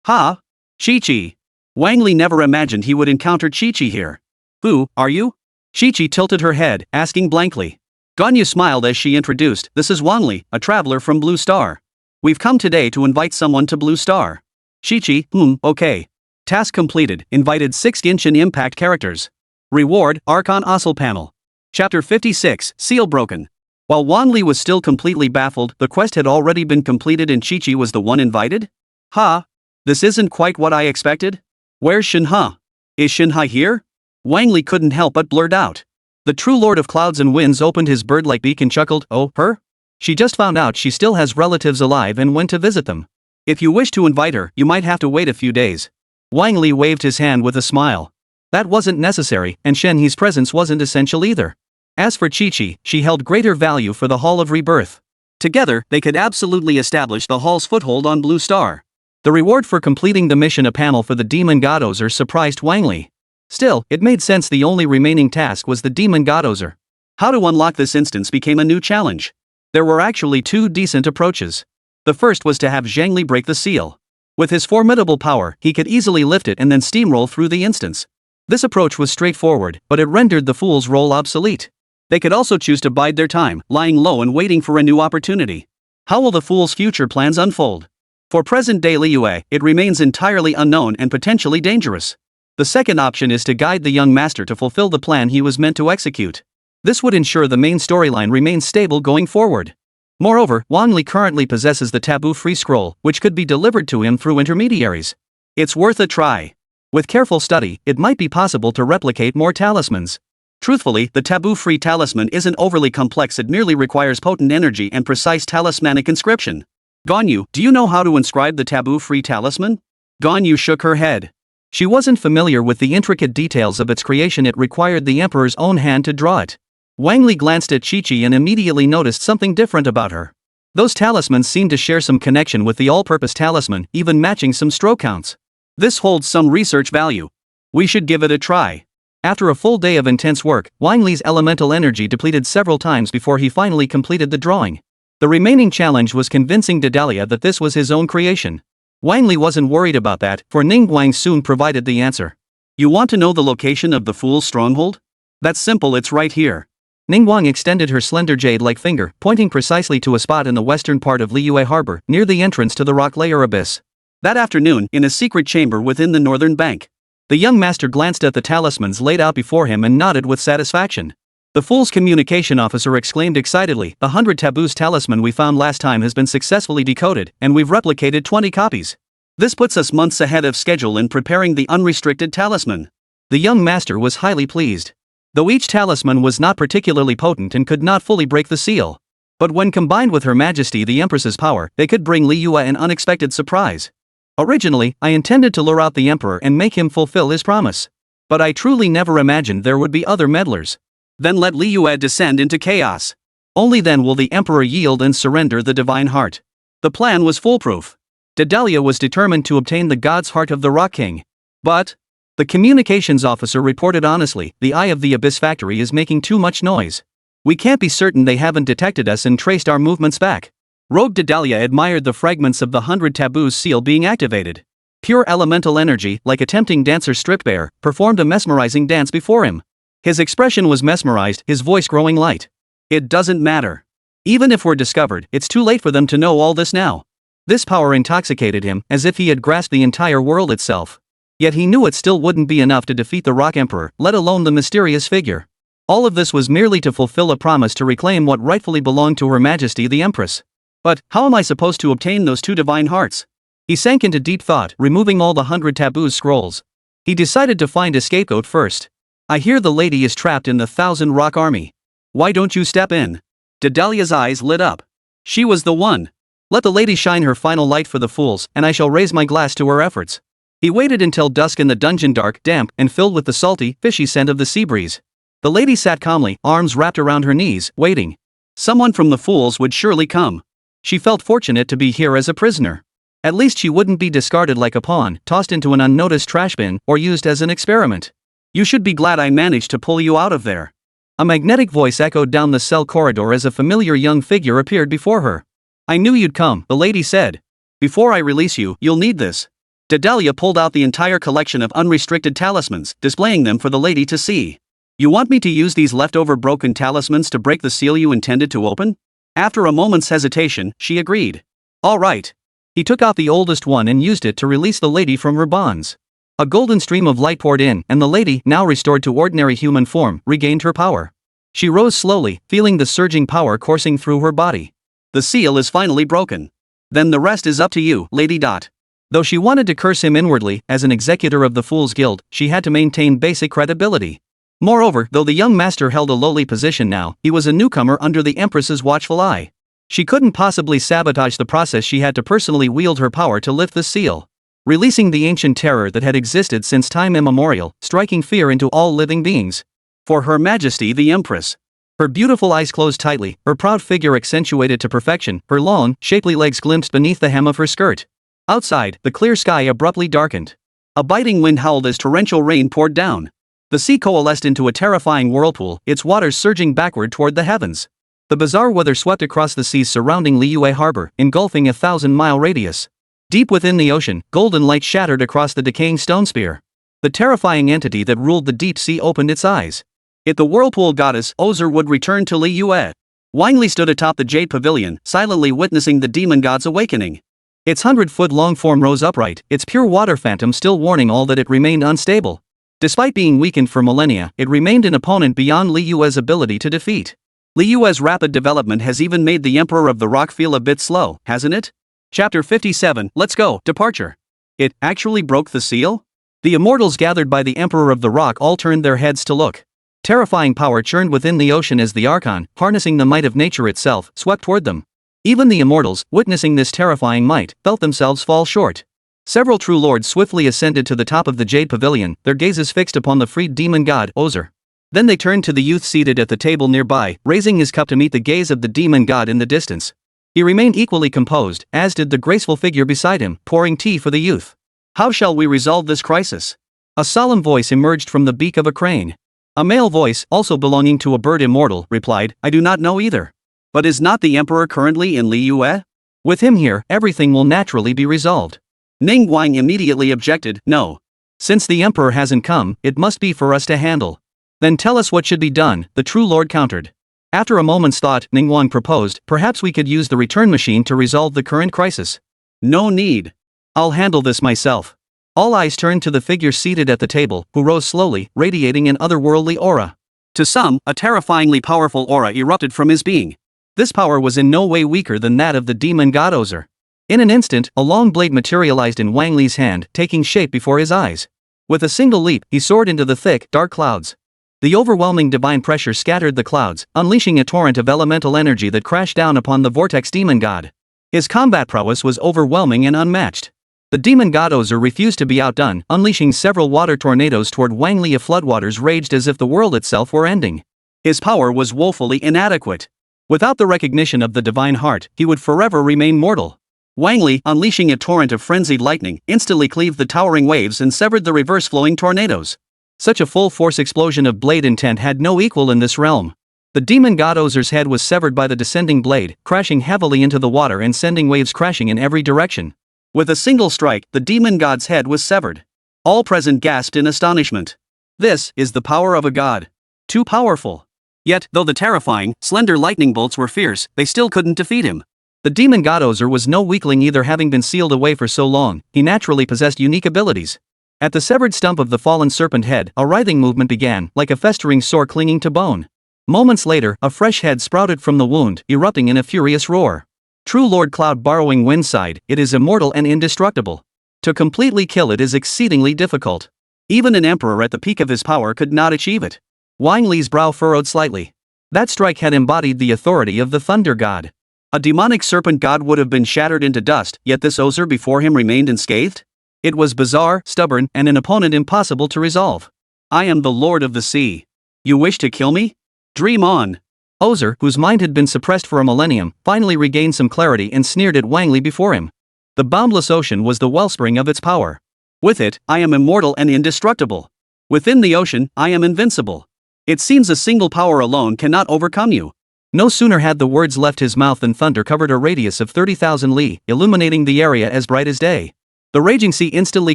"Ha! Chi-Chi." Wang Li never imagined he would encounter Chi-Chi here. "Who are you?" Chi-Chi tilted her head, asking blankly. Ganyu smiled as she introduced, "This is Wang Li, a traveler from Blue Star. We've come today to invite someone to Blue Star." Chi-Chi, okay. Task completed, invited 6 Genshin Impact characters. Reward, Archon Ossel Panel. Chapter 56, Seal Broken. While Wang Li was still completely baffled, the quest had already been completed and Chi-Chi was the one invited? "Ha! This isn't quite what I expected. Where's Shinha? Is Shinha here?" Wang Li couldn't help but blurt out. The true lord of clouds and winds opened his bird-like beak and chuckled, "Oh, her? She just found out she still has relatives alive and went to visit them. If you wish to invite her, you might have to wait a few days." Wang Li waved his hand with a smile. That wasn't necessary, and Shenhe's presence wasn't essential either. As for Chi-Chi, she held greater value for the Hall of Rebirth. Together, they could absolutely establish the Hall's foothold on Blue Star. The reward for completing the mission, a panel for the Demon Godozer, surprised Wang Li. Still, it made sense the only remaining task was the Demon Godozer. How to unlock this instance became a new challenge. There were actually 2 decent approaches. The first was to have Zhang Li break the seal. With his formidable power, he could easily lift it and then steamroll through the instance. This approach was straightforward, but it rendered the fool's role obsolete. They could also choose to bide their time, lying low and waiting for a new opportunity. How will the fool's future plans unfold? For present-day Liyue, it remains entirely unknown and potentially dangerous. The second option is to guide the young master to fulfill the plan he was meant to execute. This would ensure the main storyline remains stable going forward. Moreover, Wang Li currently possesses the taboo-free scroll, which could be delivered to him through intermediaries. It's worth a try. With careful study, it might be possible to replicate more talismans. Truthfully, the taboo-free talisman isn't overly complex, it merely requires potent energy and precise talismanic inscription. Ganyu, do you know how to inscribe the taboo-free talisman? Ganyu shook her head. She wasn't familiar with the intricate details of its creation, it required the emperor's own hand to draw it. Wang Li glanced at Chi-Chi and immediately noticed something different about her. Those talismans seemed to share some connection with the all-purpose talisman, even matching some stroke counts. This holds some research value. We should give it a try. After a full day of intense work, Wang Li's elemental energy depleted several times before he finally completed the drawing. The remaining challenge was convincing Dedalia that this was his own creation. Wang Li wasn't worried about that, for Ningguang soon provided the answer. You want to know the location of the fool's stronghold? That's simple, it's right here. Ningguang extended her slender jade-like finger, pointing precisely to a spot in the western part of Liyue Harbor, near the entrance to the rock layer abyss. That afternoon, in a secret chamber within the northern bank. The young master glanced at the talismans laid out before him and nodded with satisfaction. The fool's communication officer exclaimed excitedly, "The 100 taboos talisman we found last time has been successfully decoded, and we've replicated 20 copies. This puts us months ahead of schedule in preparing the unrestricted talisman." The young master was highly pleased. Though each talisman was not particularly potent and could not fully break the seal. But when combined with Her Majesty the Empress's power, they could bring Liyue an unexpected surprise. Originally, I intended to lure out the Emperor and make him fulfill his promise. But I truly never imagined there would be other meddlers. Then let Liyue descend into chaos. Only then will the Emperor yield and surrender the divine heart. The plan was foolproof. Dedalia was determined to obtain the god's heart of the Rock King. But the communications officer reported honestly, the Eye of the Abyss factory is making too much noise. We can't be certain they haven't detected us and traced our movements back. Rogue Dedalia admired the fragments of the 100 Taboos seal being activated. Pure elemental energy, like a tempting dancer stripped bare, performed a mesmerizing dance before him. His expression was mesmerized, his voice growing light. It doesn't matter. Even if we're discovered, it's too late for them to know all this now. This power intoxicated him, as if he had grasped the entire world itself. Yet he knew it still wouldn't be enough to defeat the Rock Emperor, let alone the mysterious figure. All of this was merely to fulfill a promise to reclaim what rightfully belonged to Her Majesty the Empress. But how am I supposed to obtain those two divine hearts? He sank into deep thought, removing all the 100 Taboos scrolls. He decided to find a scapegoat first. I hear the lady is trapped in the 1,000 Rock Army. Why don't you step in? Dedalia's eyes lit up. She was the one. Let the lady shine her final light for the fools, and I shall raise my glass to her efforts. He waited until dusk in the dungeon, dark, damp, and filled with the salty, fishy scent of the sea breeze. The lady sat calmly, arms wrapped around her knees, waiting. Someone from the fools would surely come. She felt fortunate to be here as a prisoner. At least she wouldn't be discarded like a pawn, tossed into an unnoticed trash bin, or used as an experiment. You should be glad I managed to pull you out of there. A magnetic voice echoed down the cell corridor as a familiar young figure appeared before her. I knew you'd come, the lady said. Before I release you, you'll need this. Dedalia pulled out the entire collection of unrestricted talismans, displaying them for the lady to see. You want me to use these leftover broken talismans to break the seal you intended to open? After a moment's hesitation, she agreed. All right. He took out the oldest one and used it to release the lady from her bonds. A golden stream of light poured in, and the lady, now restored to ordinary human form, regained her power. She rose slowly, feeling the surging power coursing through her body. The seal is finally broken. Then the rest is up to you, Lady Dot. Though she wanted to curse him inwardly, as an executor of the Fool's Guild, she had to maintain basic credibility. Moreover, though the young master held a lowly position now, he was a newcomer under the Empress's watchful eye. She couldn't possibly sabotage the process. She had to personally wield her power to lift the seal, releasing the ancient terror that had existed since time immemorial, striking fear into all living beings. For Her Majesty the Empress. Her beautiful eyes closed tightly, her proud figure accentuated to perfection, her long, shapely legs glimpsed beneath the hem of her skirt. Outside, the clear sky abruptly darkened. A biting wind howled as torrential rain poured down. The sea coalesced into a terrifying whirlpool, its waters surging backward toward the heavens. The bizarre weather swept across the seas surrounding Liyue Harbor, engulfing a 1,000-mile radius. Deep within the ocean, golden light shattered across the decaying stone spear. The terrifying entity that ruled the deep sea opened its eyes. It, the whirlpool goddess, Ozer, would return to Liyue. Wang Li stood atop the jade pavilion, silently witnessing the demon god's awakening. Its 100-foot-long form rose upright, its pure water phantom still warning all that it remained unstable. Despite being weakened for millennia, it remained an opponent beyond Liyue's ability to defeat. Liyue's rapid development has even made the Emperor of the Rock feel a bit slow, hasn't it? Chapter 57, Let's Go, Departure. It actually broke the seal? The immortals gathered by the Emperor of the Rock all turned their heads to look. Terrifying power churned within the ocean as the Archon, harnessing the might of nature itself, swept toward them. Even the immortals, witnessing this terrifying might, felt themselves fall short. Several true lords swiftly ascended to the top of the jade pavilion, their gazes fixed upon the freed demon god, Ozer. Then they turned to the youth seated at the table nearby, raising his cup to meet the gaze of the demon god in the distance. He remained equally composed, as did the graceful figure beside him, pouring tea for the youth. How shall we resolve this crisis? A solemn voice emerged from the beak of a crane. A male voice, also belonging to a bird immortal, replied, I do not know either. But is not the Emperor currently in Liyue? With him here, everything will naturally be resolved. Ning Guang immediately objected, no. Since the Emperor hasn't come, it must be for us to handle. Then tell us what should be done, the true lord countered. After a moment's thought, Ning Guang proposed, perhaps we could use the return machine to resolve the current crisis. No need. I'll handle this myself. All eyes turned to the figure seated at the table, who rose slowly, radiating an otherworldly aura. To some, a terrifyingly powerful aura erupted from his being. This power was in no way weaker than that of the demon god Ozer. In an instant, a long blade materialized in Wang Li's hand, taking shape before his eyes. With a single leap, he soared into the thick, dark clouds. The overwhelming divine pressure scattered the clouds, unleashing a torrent of elemental energy that crashed down upon the vortex demon god. His combat prowess was overwhelming and unmatched. The demon god Ozer refused to be outdone, unleashing several water tornadoes toward Wang Li. Floodwaters raged as if the world itself were ending. His power was woefully inadequate. Without the recognition of the divine heart, he would forever remain mortal. Wang Li, unleashing a torrent of frenzied lightning, instantly cleaved the towering waves and severed the reverse-flowing tornadoes. Such a full-force explosion of blade intent had no equal in this realm. The demon god Ozer's head was severed by the descending blade, crashing heavily into the water and sending waves crashing in every direction. With a single strike, the demon god's head was severed. All present gasped in astonishment. This is the power of a god. Too powerful. Yet, though the terrifying, slender lightning bolts were fierce, they still couldn't defeat him. The demon god Ozer was no weakling either, having been sealed away for so long. He naturally possessed unique abilities. At the severed stump of the fallen serpent head, a writhing movement began, like a festering sore clinging to bone. Moments later, a fresh head sprouted from the wound, erupting in a furious roar. True Lord Cloud borrowing wind sighed, "It is immortal and indestructible. To completely kill it is exceedingly difficult. Even an emperor at the peak of his power could not achieve it." Wang Li's brow furrowed slightly. That strike had embodied the authority of the thunder god. A demonic serpent god would have been shattered into dust, yet this Ozer before him remained unscathed? It was bizarre, stubborn, and an opponent impossible to resolve. "I am the Lord of the Sea. You wish to kill me? Dream on." Ozer, whose mind had been suppressed for a millennium, finally regained some clarity and sneered at Wang Li before him. The boundless ocean was the wellspring of its power. With it, I am immortal and indestructible. Within the ocean, I am invincible. It seems a single power alone cannot overcome you. No sooner had the words left his mouth than thunder covered a radius of 30,000 li, illuminating the area as bright as day. The raging sea instantly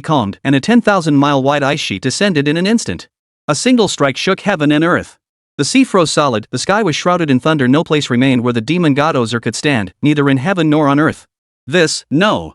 calmed, and a 10,000-mile-wide ice sheet descended in an instant. A single strike shook heaven and earth. The sea froze solid, the sky was shrouded in thunder, no place remained where the demon god Ozer could stand, neither in heaven nor on earth. No.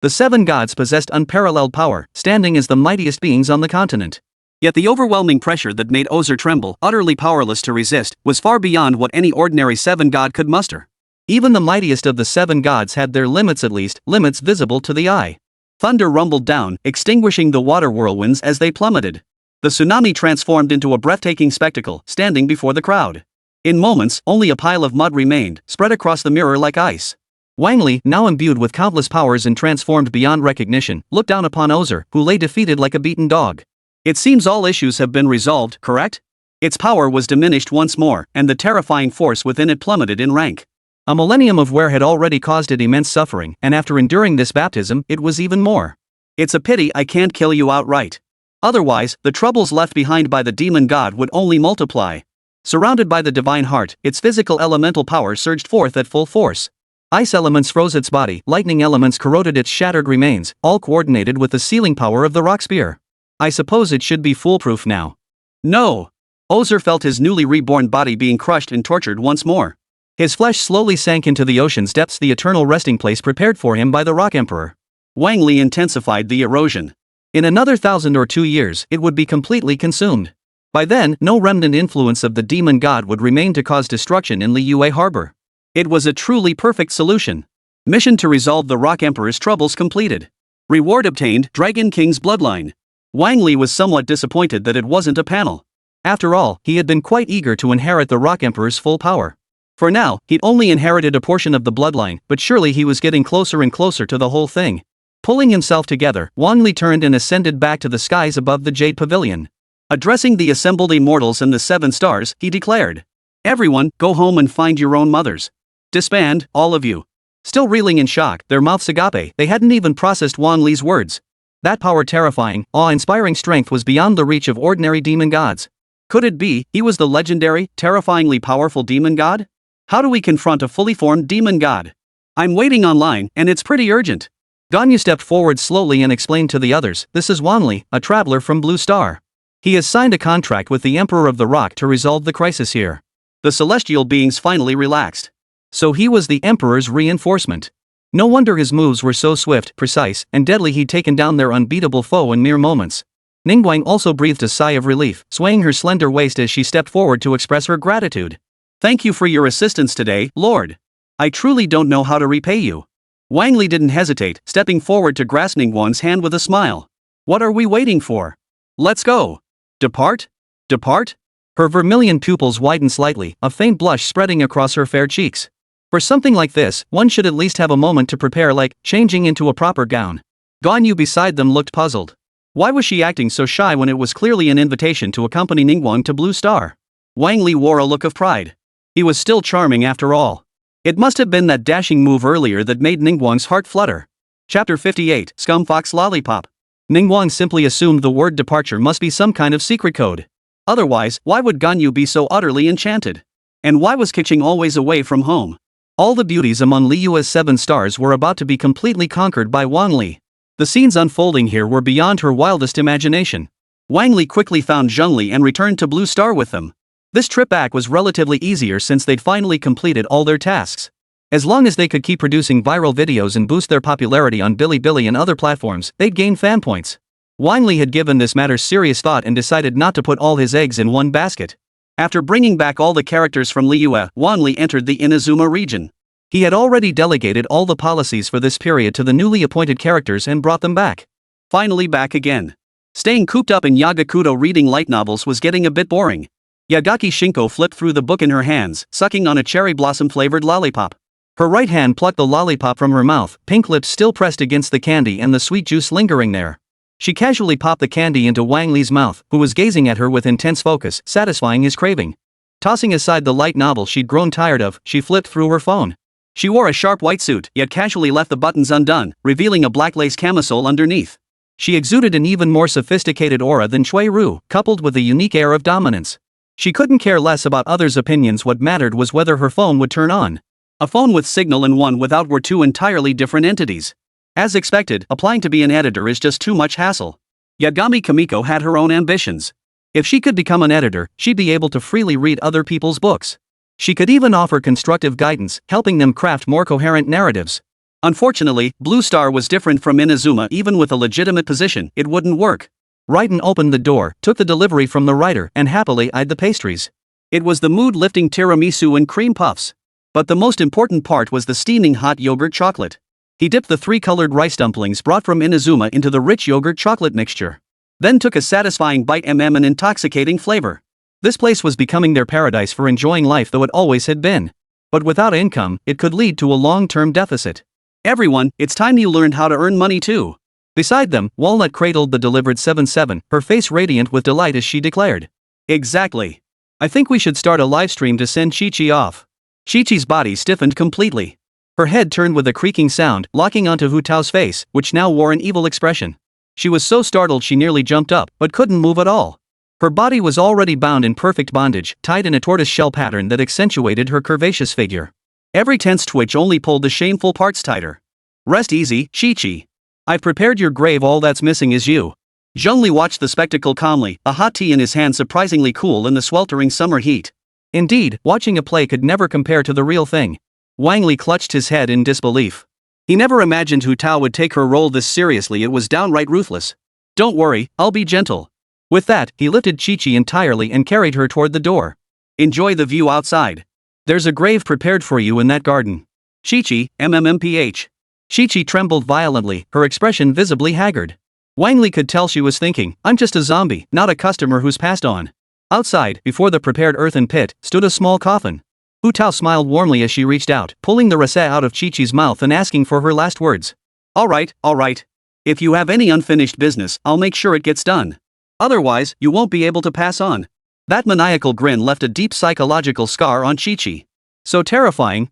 The seven gods possessed unparalleled power, standing as the mightiest beings on the continent. Yet the overwhelming pressure that made Ozer tremble, utterly powerless to resist, was far beyond what any ordinary seven god could muster. Even the mightiest of the seven gods had their limits, at least, limits visible to the eye. Thunder rumbled down, extinguishing the water whirlwinds as they plummeted. The tsunami transformed into a breathtaking spectacle, standing before the crowd. In moments, only a pile of mud remained, spread across the mirror like ice. Wang Li, now imbued with countless powers and transformed beyond recognition, looked down upon Ozer, who lay defeated like a beaten dog. "It seems all issues have been resolved, correct?" Its power was diminished once more, and the terrifying force within it plummeted in rank. A millennium of wear had already caused it immense suffering, and after enduring this baptism, it was even more. "It's a pity I can't kill you outright. Otherwise, the troubles left behind by the demon god would only multiply." Surrounded by the divine heart, its physical elemental power surged forth at full force. Ice elements froze its body, lightning elements corroded its shattered remains, all coordinated with the sealing power of the rock spear. "I suppose it should be foolproof now." No! Ozer felt his newly reborn body being crushed and tortured once more. His flesh slowly sank into the ocean's depths, the eternal resting place prepared for him by the Rock Emperor. Wang Li intensified the erosion. In another 1,000 or 2 years, it would be completely consumed. By then, no remnant influence of the demon god would remain to cause destruction in Liyue Harbor. It was a truly perfect solution. Mission to resolve the Rock Emperor's troubles completed. Reward obtained, Dragon King's bloodline. Wang Li was somewhat disappointed that it wasn't a panel. After all, he had been quite eager to inherit the Rock Emperor's full power. For now, he'd only inherited a portion of the bloodline, but surely he was getting closer and closer to the whole thing. Pulling himself together, Wang Li turned and ascended back to the skies above the Jade Pavilion. Addressing the assembled immortals and the 7 stars, he declared, "Everyone, go home and find your own mothers. Disband, all of you." Still reeling in shock, their mouths agape, they hadn't even processed Wang Li's words. That power, terrifying, awe-inspiring strength was beyond the reach of ordinary demon gods. Could it be, he was the legendary, terrifyingly powerful demon god? How do we confront a fully formed demon god? "I'm waiting online, and it's pretty urgent." Ganyu stepped forward slowly and explained to the others, "This is Wang Li, a traveler from Blue Star. He has signed a contract with the Emperor of the Rock to resolve the crisis here." The celestial beings finally relaxed. So he was the Emperor's reinforcement. No wonder his moves were so swift, precise, and deadly. He'd taken down their unbeatable foe in mere moments. Ningguang also breathed a sigh of relief, swaying her slender waist as she stepped forward to express her gratitude. "Thank you for your assistance today, Lord. I truly don't know how to repay you." Wang Li didn't hesitate, stepping forward to grasp Ningguang's hand with a smile. "What are we waiting for? Let's go." "Depart? Depart?" Her vermilion pupils widened slightly, a faint blush spreading across her fair cheeks. For something like this, one should at least have a moment to prepare, like changing into a proper gown. Ganyu beside them looked puzzled. Why was she acting so shy when it was clearly an invitation to accompany Ningguang to Blue Star? Wang Li wore a look of pride. He was still charming after all. It must have been that dashing move earlier that made Ningguang's heart flutter. Chapter 58, Scum Fox Lollipop. Ningguang simply assumed the word departure must be some kind of secret code. Otherwise, why would Ganyu be so utterly enchanted? And why was Keqing always away from home? All the beauties among Liyue's 7 stars were about to be completely conquered by Wang Li. The scenes unfolding here were beyond her wildest imagination. Wang Li quickly found Zhongli and returned to Blue Star with them. This trip back was relatively easier since they'd finally completed all their tasks. As long as they could keep producing viral videos and boost their popularity on Bilibili and other platforms, they'd gain fan points. Wang Li had given this matter serious thought and decided not to put all his eggs in one basket. After bringing back all the characters from Liyue, Wang Li entered the Inazuma region. He had already delegated all the policies for this period to the newly appointed characters and brought them back. Finally back again. Staying cooped up in Yagakudo reading light novels was getting a bit boring. Yagaki Shinko flipped through the book in her hands, sucking on a cherry blossom-flavored lollipop. Her right hand plucked the lollipop from her mouth, pink lips still pressed against the candy and the sweet juice lingering there. She casually popped the candy into Wang Li's mouth, who was gazing at her with intense focus, satisfying his craving. Tossing aside the light novel she'd grown tired of, she flipped through her phone. She wore a sharp white suit, yet casually left the buttons undone, revealing a black lace camisole underneath. She exuded an even more sophisticated aura than Cui Ru, coupled with a unique air of dominance. She couldn't care less about others' opinions. What mattered was whether her phone would turn on. A phone with signal and one without were 2 entirely different entities. As expected, applying to be an editor is just too much hassle. Yagami Kimiko had her own ambitions. If she could become an editor, she'd be able to freely read other people's books. She could even offer constructive guidance, helping them craft more coherent narratives. Unfortunately, Blue Star was different from Inazuma. Even with a legitimate position, it wouldn't work. Raiden opened the door, took the delivery from the writer, and happily eyed the pastries. It was the mood-lifting tiramisu and cream puffs. But the most important part was the steaming hot yogurt chocolate. He dipped the 3-colored rice dumplings brought from Inazuma into the rich yogurt chocolate mixture. Then took a satisfying bite. An intoxicating flavor. This place was becoming their paradise for enjoying life, though it always had been. But without income, it could lead to a long-term deficit. Everyone, it's time you learned how to earn money too. Beside them, Walnut cradled the delivered 7-7, her face radiant with delight as she declared. Exactly. I think we should start a livestream to send Chi-Chi off. Chi-Chi's body stiffened completely. Her head turned with a creaking sound, locking onto Hu Tao's face, which now wore an evil expression. She was so startled she nearly jumped up, but couldn't move at all. Her body was already bound in perfect bondage, tied in a tortoise-shell pattern that accentuated her curvaceous figure. Every tense twitch only pulled the shameful parts tighter. Rest easy, Chi-Chi. I've prepared your grave. All that's missing is you. Zhongli watched the spectacle calmly, a hot tea in his hand surprisingly cool in the sweltering summer heat. Indeed, watching a play could never compare to the real thing. Wang Li clutched his head in disbelief. He never imagined Hu Tao would take her role this seriously. It was downright ruthless. Don't worry, I'll be gentle. With that, he lifted Chi-Chi entirely and carried her toward the door. Enjoy the view outside. There's a grave prepared for you in that garden. Chi-Chi, MMMPH. Chi-Chi trembled violently, her expression visibly haggard. Wang Li could tell she was thinking, I'm just a zombie, not a customer who's passed on. Outside, before the prepared earthen pit, stood a small coffin. Hu Tao smiled warmly as she reached out, pulling the receipt out of Chi-Chi's mouth and asking for her last words. All right. If you have any unfinished business, I'll make sure it gets done. Otherwise, you won't be able to pass on. That maniacal grin left a deep psychological scar on Chi-Chi. So terrifying.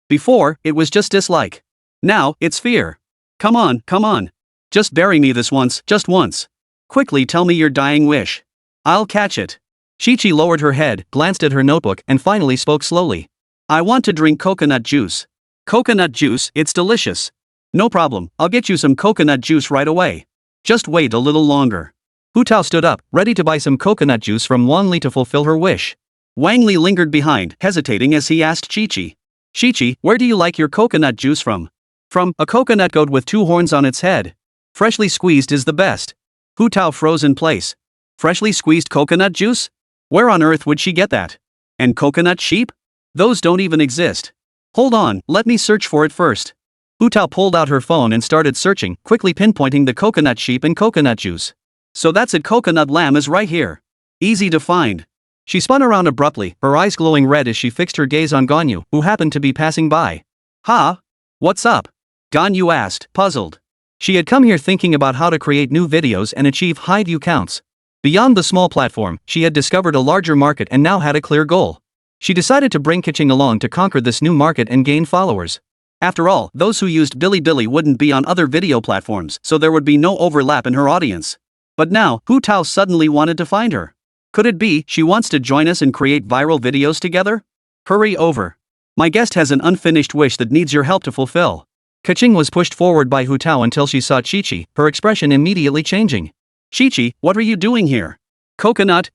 Before, it was just dislike. Now, it's fear. Come on. Just bury me this once, just once. Quickly tell me your dying wish. I'll catch it. Chi-Chi lowered her head, glanced at her notebook, and finally spoke slowly. I want to drink coconut juice. Coconut juice, it's delicious. No problem, I'll get you some coconut juice right away. Just wait a little longer. Hu Tao stood up, ready to buy some coconut juice from Wang Li to fulfill her wish. Wang Li lingered behind, hesitating as he asked Chi-Chi. Chi-Chi, where do you like your coconut juice from? From a coconut goat with 2 horns on its head. Freshly squeezed is the best. Hu Tao froze in place. Freshly squeezed coconut juice? Where on earth would she get that? And coconut sheep? Those don't even exist. Hold on, let me search for it first. Hu Tao pulled out her phone and started searching, quickly pinpointing the coconut sheep and coconut juice. So that's it, coconut lamb is right here. Easy to find. She spun around abruptly, her eyes glowing red as she fixed her gaze on Ganyu, who happened to be passing by. Ha? What's up? Ganyu asked, puzzled. She had come here thinking about how to create new videos and achieve high view counts. Beyond the small platform, she had discovered a larger market and now had a clear goal. She decided to bring Catchy along to conquer this new market and gain followers. After all, those who used Bilibili wouldn't be on other video platforms, so there would be no overlap in her audience. But now, Hu Tao suddenly wanted to find her. Could it be she wants to join us and create viral videos together? Hurry over. My guest has an unfinished wish that needs your help to fulfill. Catchy was pushed forward by Hu Tao until she saw Chi-Chi, her expression immediately changing. Chi-Chi, what are you doing here? Coconut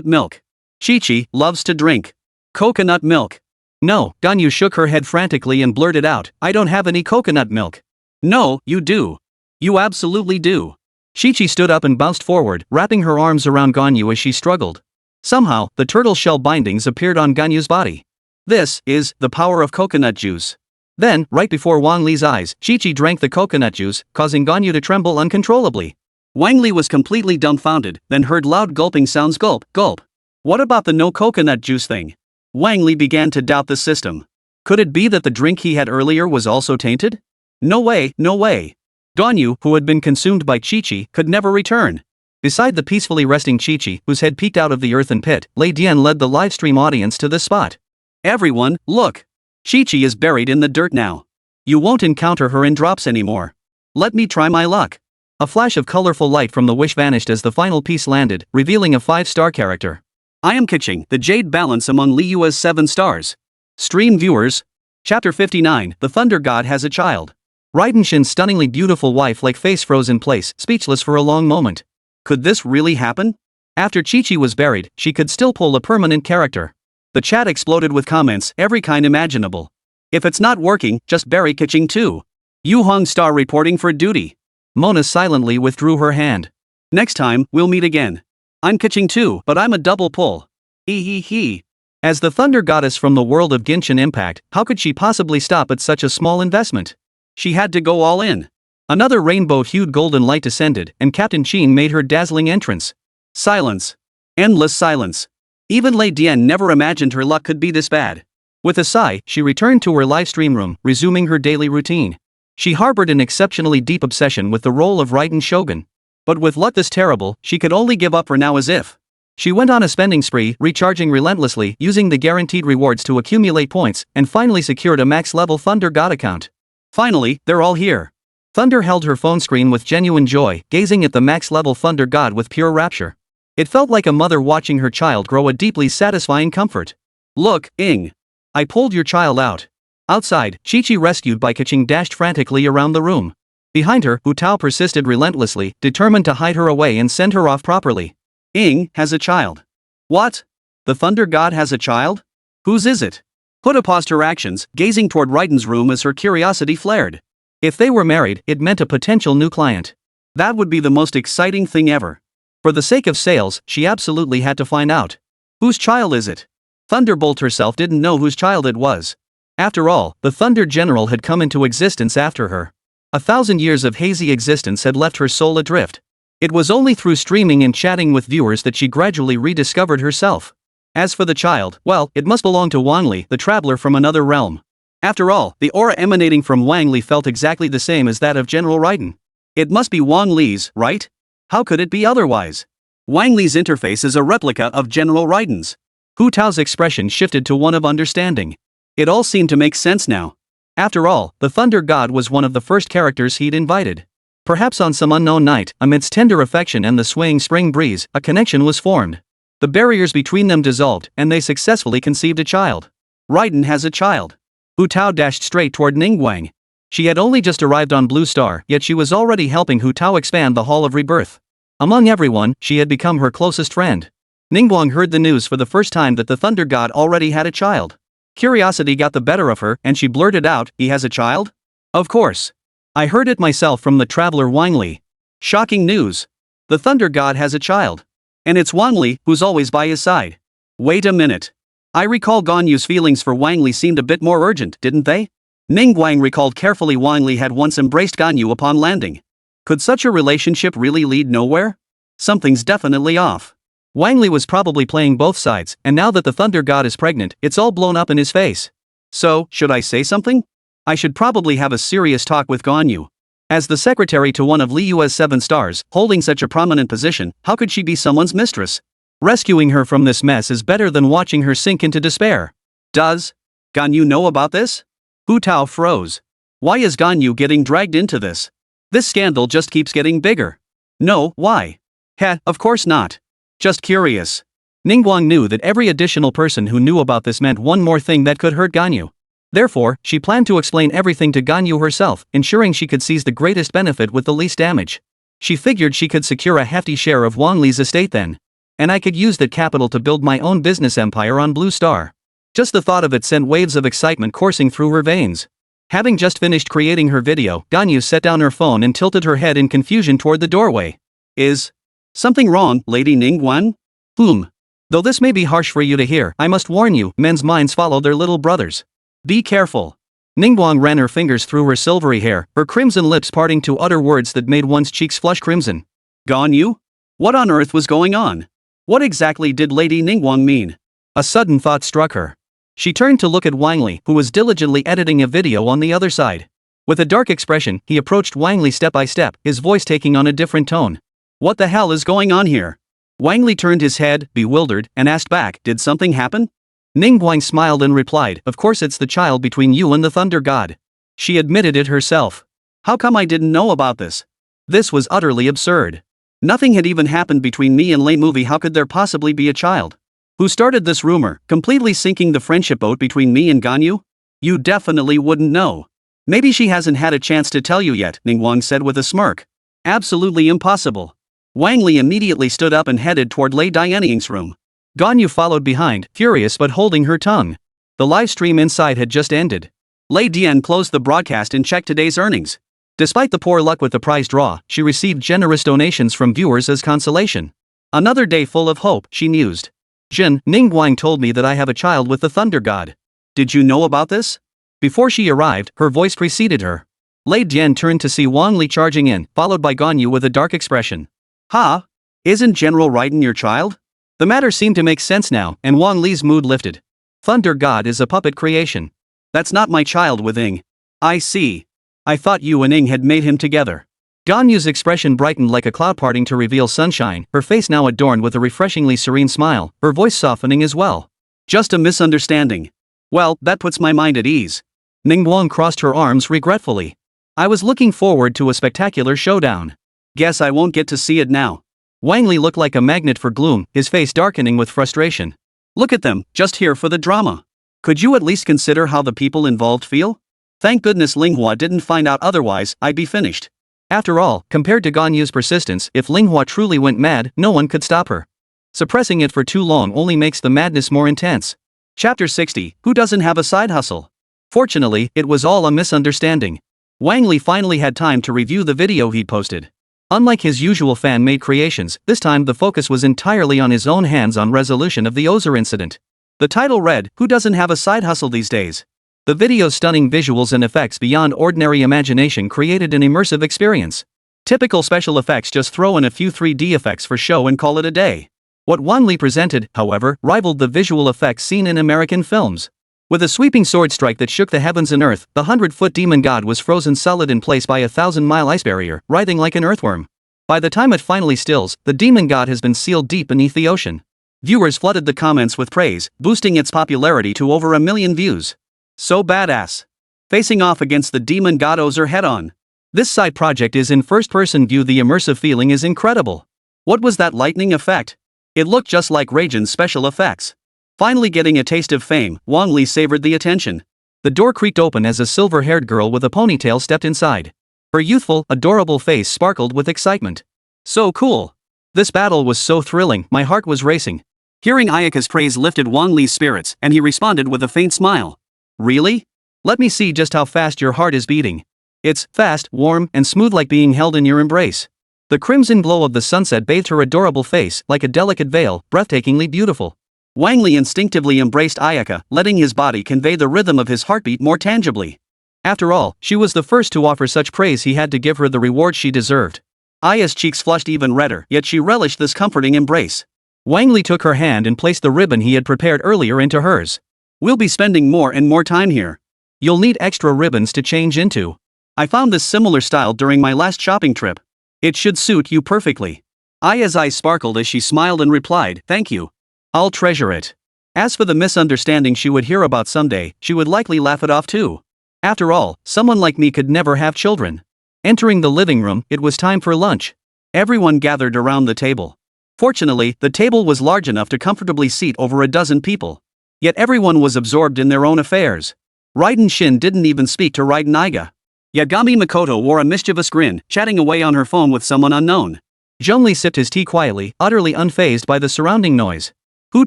milk. Chi-Chi loves to drink coconut milk. No, Ganyu shook her head frantically and blurted out, I don't have any coconut milk. No, you do. You absolutely do. Chi-Chi stood up and bounced forward, wrapping her arms around Ganyu as she struggled. Somehow, the turtle shell bindings appeared on Ganyu's body. This is the power of coconut juice. Then, right before Wang Li's eyes, Chi-Chi drank the coconut juice, causing Ganyu to tremble uncontrollably. Wang Li was completely dumbfounded, then heard loud gulping sounds. Gulp, gulp. What about the no coconut juice thing? Wang Li began to doubt the system. Could it be that the drink he had earlier was also tainted? No way, no way. Ganyu, who had been consumed by Chi-Chi, could never return. Beside the peacefully resting Chi-Chi, whose head peeked out of the earthen pit, Lei Dian led the livestream audience to this spot. Everyone, look! Chi-Chi is buried in the dirt now. You won't encounter her in drops anymore. Let me try my luck. A flash of colorful light from the wish vanished as the final piece landed, revealing a 5-star character. I am Catchy, the jade balance among Li Yue's 7 stars. Stream viewers. Chapter 59, The Thunder God Has a Child. Raiden Shin's stunningly beautiful wife-like face froze in place, speechless for a long moment. Could this really happen? After Chi-Chi was buried, she could still pull a permanent character. The chat exploded with comments, every kind imaginable. If it's not working, just bury Catchy too. Yu Hong Star reporting for duty. Mona silently withdrew her hand. Next time, we'll meet again. I'm Catchy too, but I'm a double pull. He. As the thunder goddess from the world of Genshin Impact, how could she possibly stop at such a small investment? She had to go all in. Another rainbow-hued golden light descended, and Captain Qin made her dazzling entrance. Silence. Endless silence. Even Lei Dian never imagined her luck could be this bad. With a sigh, she returned to her livestream room, resuming her daily routine. She harbored an exceptionally deep obsession with the role of Raiden Shogun. But with luck this terrible, she could only give up for now as if. She went on a spending spree, recharging relentlessly, using the guaranteed rewards to accumulate points, and finally secured a max-level Thunder God account. Finally, they're all here. Thunder held her phone screen with genuine joy, gazing at the max-level Thunder God with pure rapture. It felt like a mother watching her child grow, a deeply satisfying comfort. Look, Ing. I pulled your child out. Outside, Chi-Chi, rescued by Catchy, dashed frantically around the room. Behind her, Hu Tao persisted relentlessly, determined to hide her away and send her off properly. Ing has a child. What? The Thunder God has a child? Whose is it? Huda paused her actions, gazing toward Raiden's room as her curiosity flared. If they were married, it meant a potential new client. That would be the most exciting thing ever. For the sake of sales, she absolutely had to find out. Whose child is it? Thunderbolt herself didn't know whose child it was. After all, the Thunder General had come into existence after her. 1,000 years of hazy existence had left her soul adrift. It was only through streaming and chatting with viewers that she gradually rediscovered herself. As for the child, well, it must belong to Wang Li, the traveler from another realm. After all, the aura emanating from Wang Li felt exactly the same as that of General Raiden. It must be Wang Li's, right? How could it be otherwise? Wang Li's interface is a replica of General Raiden's. Hu Tao's expression shifted to one of understanding. It all seemed to make sense now. After all, the Thunder God was one of the first characters he'd invited. Perhaps on some unknown night, amidst tender affection and the swaying spring breeze, a connection was formed. The barriers between them dissolved, and they successfully conceived a child. Raiden has a child. Hu Tao dashed straight toward Ningguang. She had only just arrived on Blue Star, yet she was already helping Hu Tao expand the Hall of Rebirth. Among everyone, she had become her closest friend. Ningguang heard the news for the first time that the Thunder God already had a child. Curiosity got the better of her, and she blurted out, "He has a child?" "Of course. I heard it myself from the traveler Wang Li." Shocking news. The Thunder God has a child. And it's Wang Li who's always by his side. Wait a minute. I recall Ganyu's feelings for Wang Li seemed a bit more urgent, didn't they? Ningguang recalled carefully Wang Li had once embraced Ganyu upon landing. Could such a relationship really lead nowhere? Something's definitely off. Wang Li was probably playing both sides, and now that the Thunder God is pregnant, it's all blown up in his face. So, should I say something? I should probably have a serious talk with Ganyu. As the secretary to one of Li Yue's 7 stars, holding such a prominent position, how could she be someone's mistress? Rescuing her from this mess is better than watching her sink into despair. Does Ganyu know about this? Hu Tao froze. Why is Ganyu getting dragged into this? This scandal just keeps getting bigger. No, why? Heh, of course not. Just curious. Ningguang knew that every additional person who knew about this meant one more thing that could hurt Ganyu. Therefore, she planned to explain everything to Ganyu herself, ensuring she could seize the greatest benefit with the least damage. She figured she could secure a hefty share of Wang Li's estate then. And I could use that capital to build my own business empire on Blue Star. Just the thought of it sent waves of excitement coursing through her veins. Having just finished creating her video, Ganyu set down her phone and tilted her head in confusion toward the doorway. Is something wrong, Lady Ningguang? Though this may be harsh for you to hear, I must warn you, men's minds follow their little brothers. Be careful. Ningguang ran her fingers through her silvery hair, her crimson lips parting to utter words that made one's cheeks flush crimson. Ganyu? What on earth was going on? What exactly did Lady Ningguang mean? A sudden thought struck her. She turned to look at Wang Li, who was diligently editing a video on the other side. With a dark expression, he approached Wang Li step by step, his voice taking on a different tone. What the hell is going on here? Wang Li turned his head, bewildered, and asked back, did something happen? Ningguang smiled and replied, of course it's the child between you and the Thunder God. She admitted it herself. How come I didn't know about this? This was utterly absurd. Nothing had even happened between me and Lei Movie. How could there possibly be a child? Who started this rumor, completely sinking the friendship boat between me and Ganyu? You definitely wouldn't know. Maybe she hasn't had a chance to tell you yet, Ningguang said with a smirk. Absolutely impossible. Wang Li immediately stood up and headed toward Lei Dianying's room. Ganyu followed behind, furious but holding her tongue. The live stream inside had just ended. Lei Dian closed the broadcast and checked today's earnings. Despite the poor luck with the prize draw, she received generous donations from viewers as consolation. Another day full of hope, she mused. Jin, Ningguang told me that I have a child with the Thunder God. Did you know about this? Before she arrived, her voice preceded her. Lei Dian turned to see Wang Li charging in, followed by Ganyu with a dark expression. Ha? Isn't General Raiden your child? The matter seemed to make sense now, and Wang Li's mood lifted. Thunder God is a puppet creation. That's not my child with Ing. I see. I thought you and Ing had made him together. Ganyu's expression brightened like a cloud parting to reveal sunshine, her face now adorned with a refreshingly serene smile, her voice softening as well. Just a misunderstanding. Well, that puts my mind at ease. Ningguang crossed her arms regretfully. I was looking forward to a spectacular showdown. Guess I won't get to see it now. Wang Li looked like a magnet for gloom, his face darkening with frustration. Look at them, just here for the drama. Could you at least consider how the people involved feel? Thank goodness Linghua didn't find out, otherwise I'd be finished. After all, compared to Ganyu's persistence, if Linghua truly went mad, no one could stop her. Suppressing it for too long only makes the madness more intense. Chapter 60, Who doesn't have a side hustle? Fortunately, it was all a misunderstanding. Wang Li finally had time to review the video he'd posted. Unlike his usual fan-made creations, this time the focus was entirely on his own hands-on resolution of the Ozer incident. The title read, Who doesn't have a side hustle these days? The video's stunning visuals and effects beyond ordinary imagination created an immersive experience. Typical special effects just throw in a few 3D effects for show and call it a day. What Wang Li presented, however, rivaled the visual effects seen in American films. With a sweeping sword strike that shook the heavens and earth, the 100-foot demon god was frozen solid in place by a 1,000-mile ice barrier, writhing like an earthworm. By the time it finally stills, the demon god has been sealed deep beneath the ocean. Viewers flooded the comments with praise, boosting its popularity to over 1 million views. So badass. Facing off against the demon god Ozer head-on. This side project is in first-person view. The immersive feeling is incredible. What was that lightning effect? It looked just like Raiden's special effects. Finally getting a taste of fame, Wang Li savored the attention. The door creaked open as a silver-haired girl with a ponytail stepped inside. Her youthful, adorable face sparkled with excitement. So cool. This battle was so thrilling, my heart was racing. Hearing Ayaka's praise lifted Wang Li's spirits, and he responded with a faint smile. Really? Let me see just how fast your heart is beating. It's fast, warm, and smooth like being held in your embrace. The crimson glow of the sunset bathed her adorable face like a delicate veil, breathtakingly beautiful. Wang Li instinctively embraced Ayaka, letting his body convey the rhythm of his heartbeat more tangibly. After all, she was the first to offer such praise. He had to give her the reward she deserved. Aya's cheeks flushed even redder, yet she relished this comforting embrace. Wang Li took her hand and placed the ribbon he had prepared earlier into hers. We'll be spending more and more time here. You'll need extra ribbons to change into. I found this similar style during my last shopping trip. It should suit you perfectly. Aya's eyes sparkled as she smiled and replied, "Thank you. I'll treasure it." As for the misunderstanding she would hear about someday, she would likely laugh it off too. After all, someone like me could never have children. Entering the living room, it was time for lunch. Everyone gathered around the table. Fortunately, the table was large enough to comfortably seat over a dozen people. Yet everyone was absorbed in their own affairs. Raiden Shin didn't even speak to Raiden Iga. Yagami Mikoto wore a mischievous grin, chatting away on her phone with someone unknown. Zheng Li sipped his tea quietly, utterly unfazed by the surrounding noise. Hu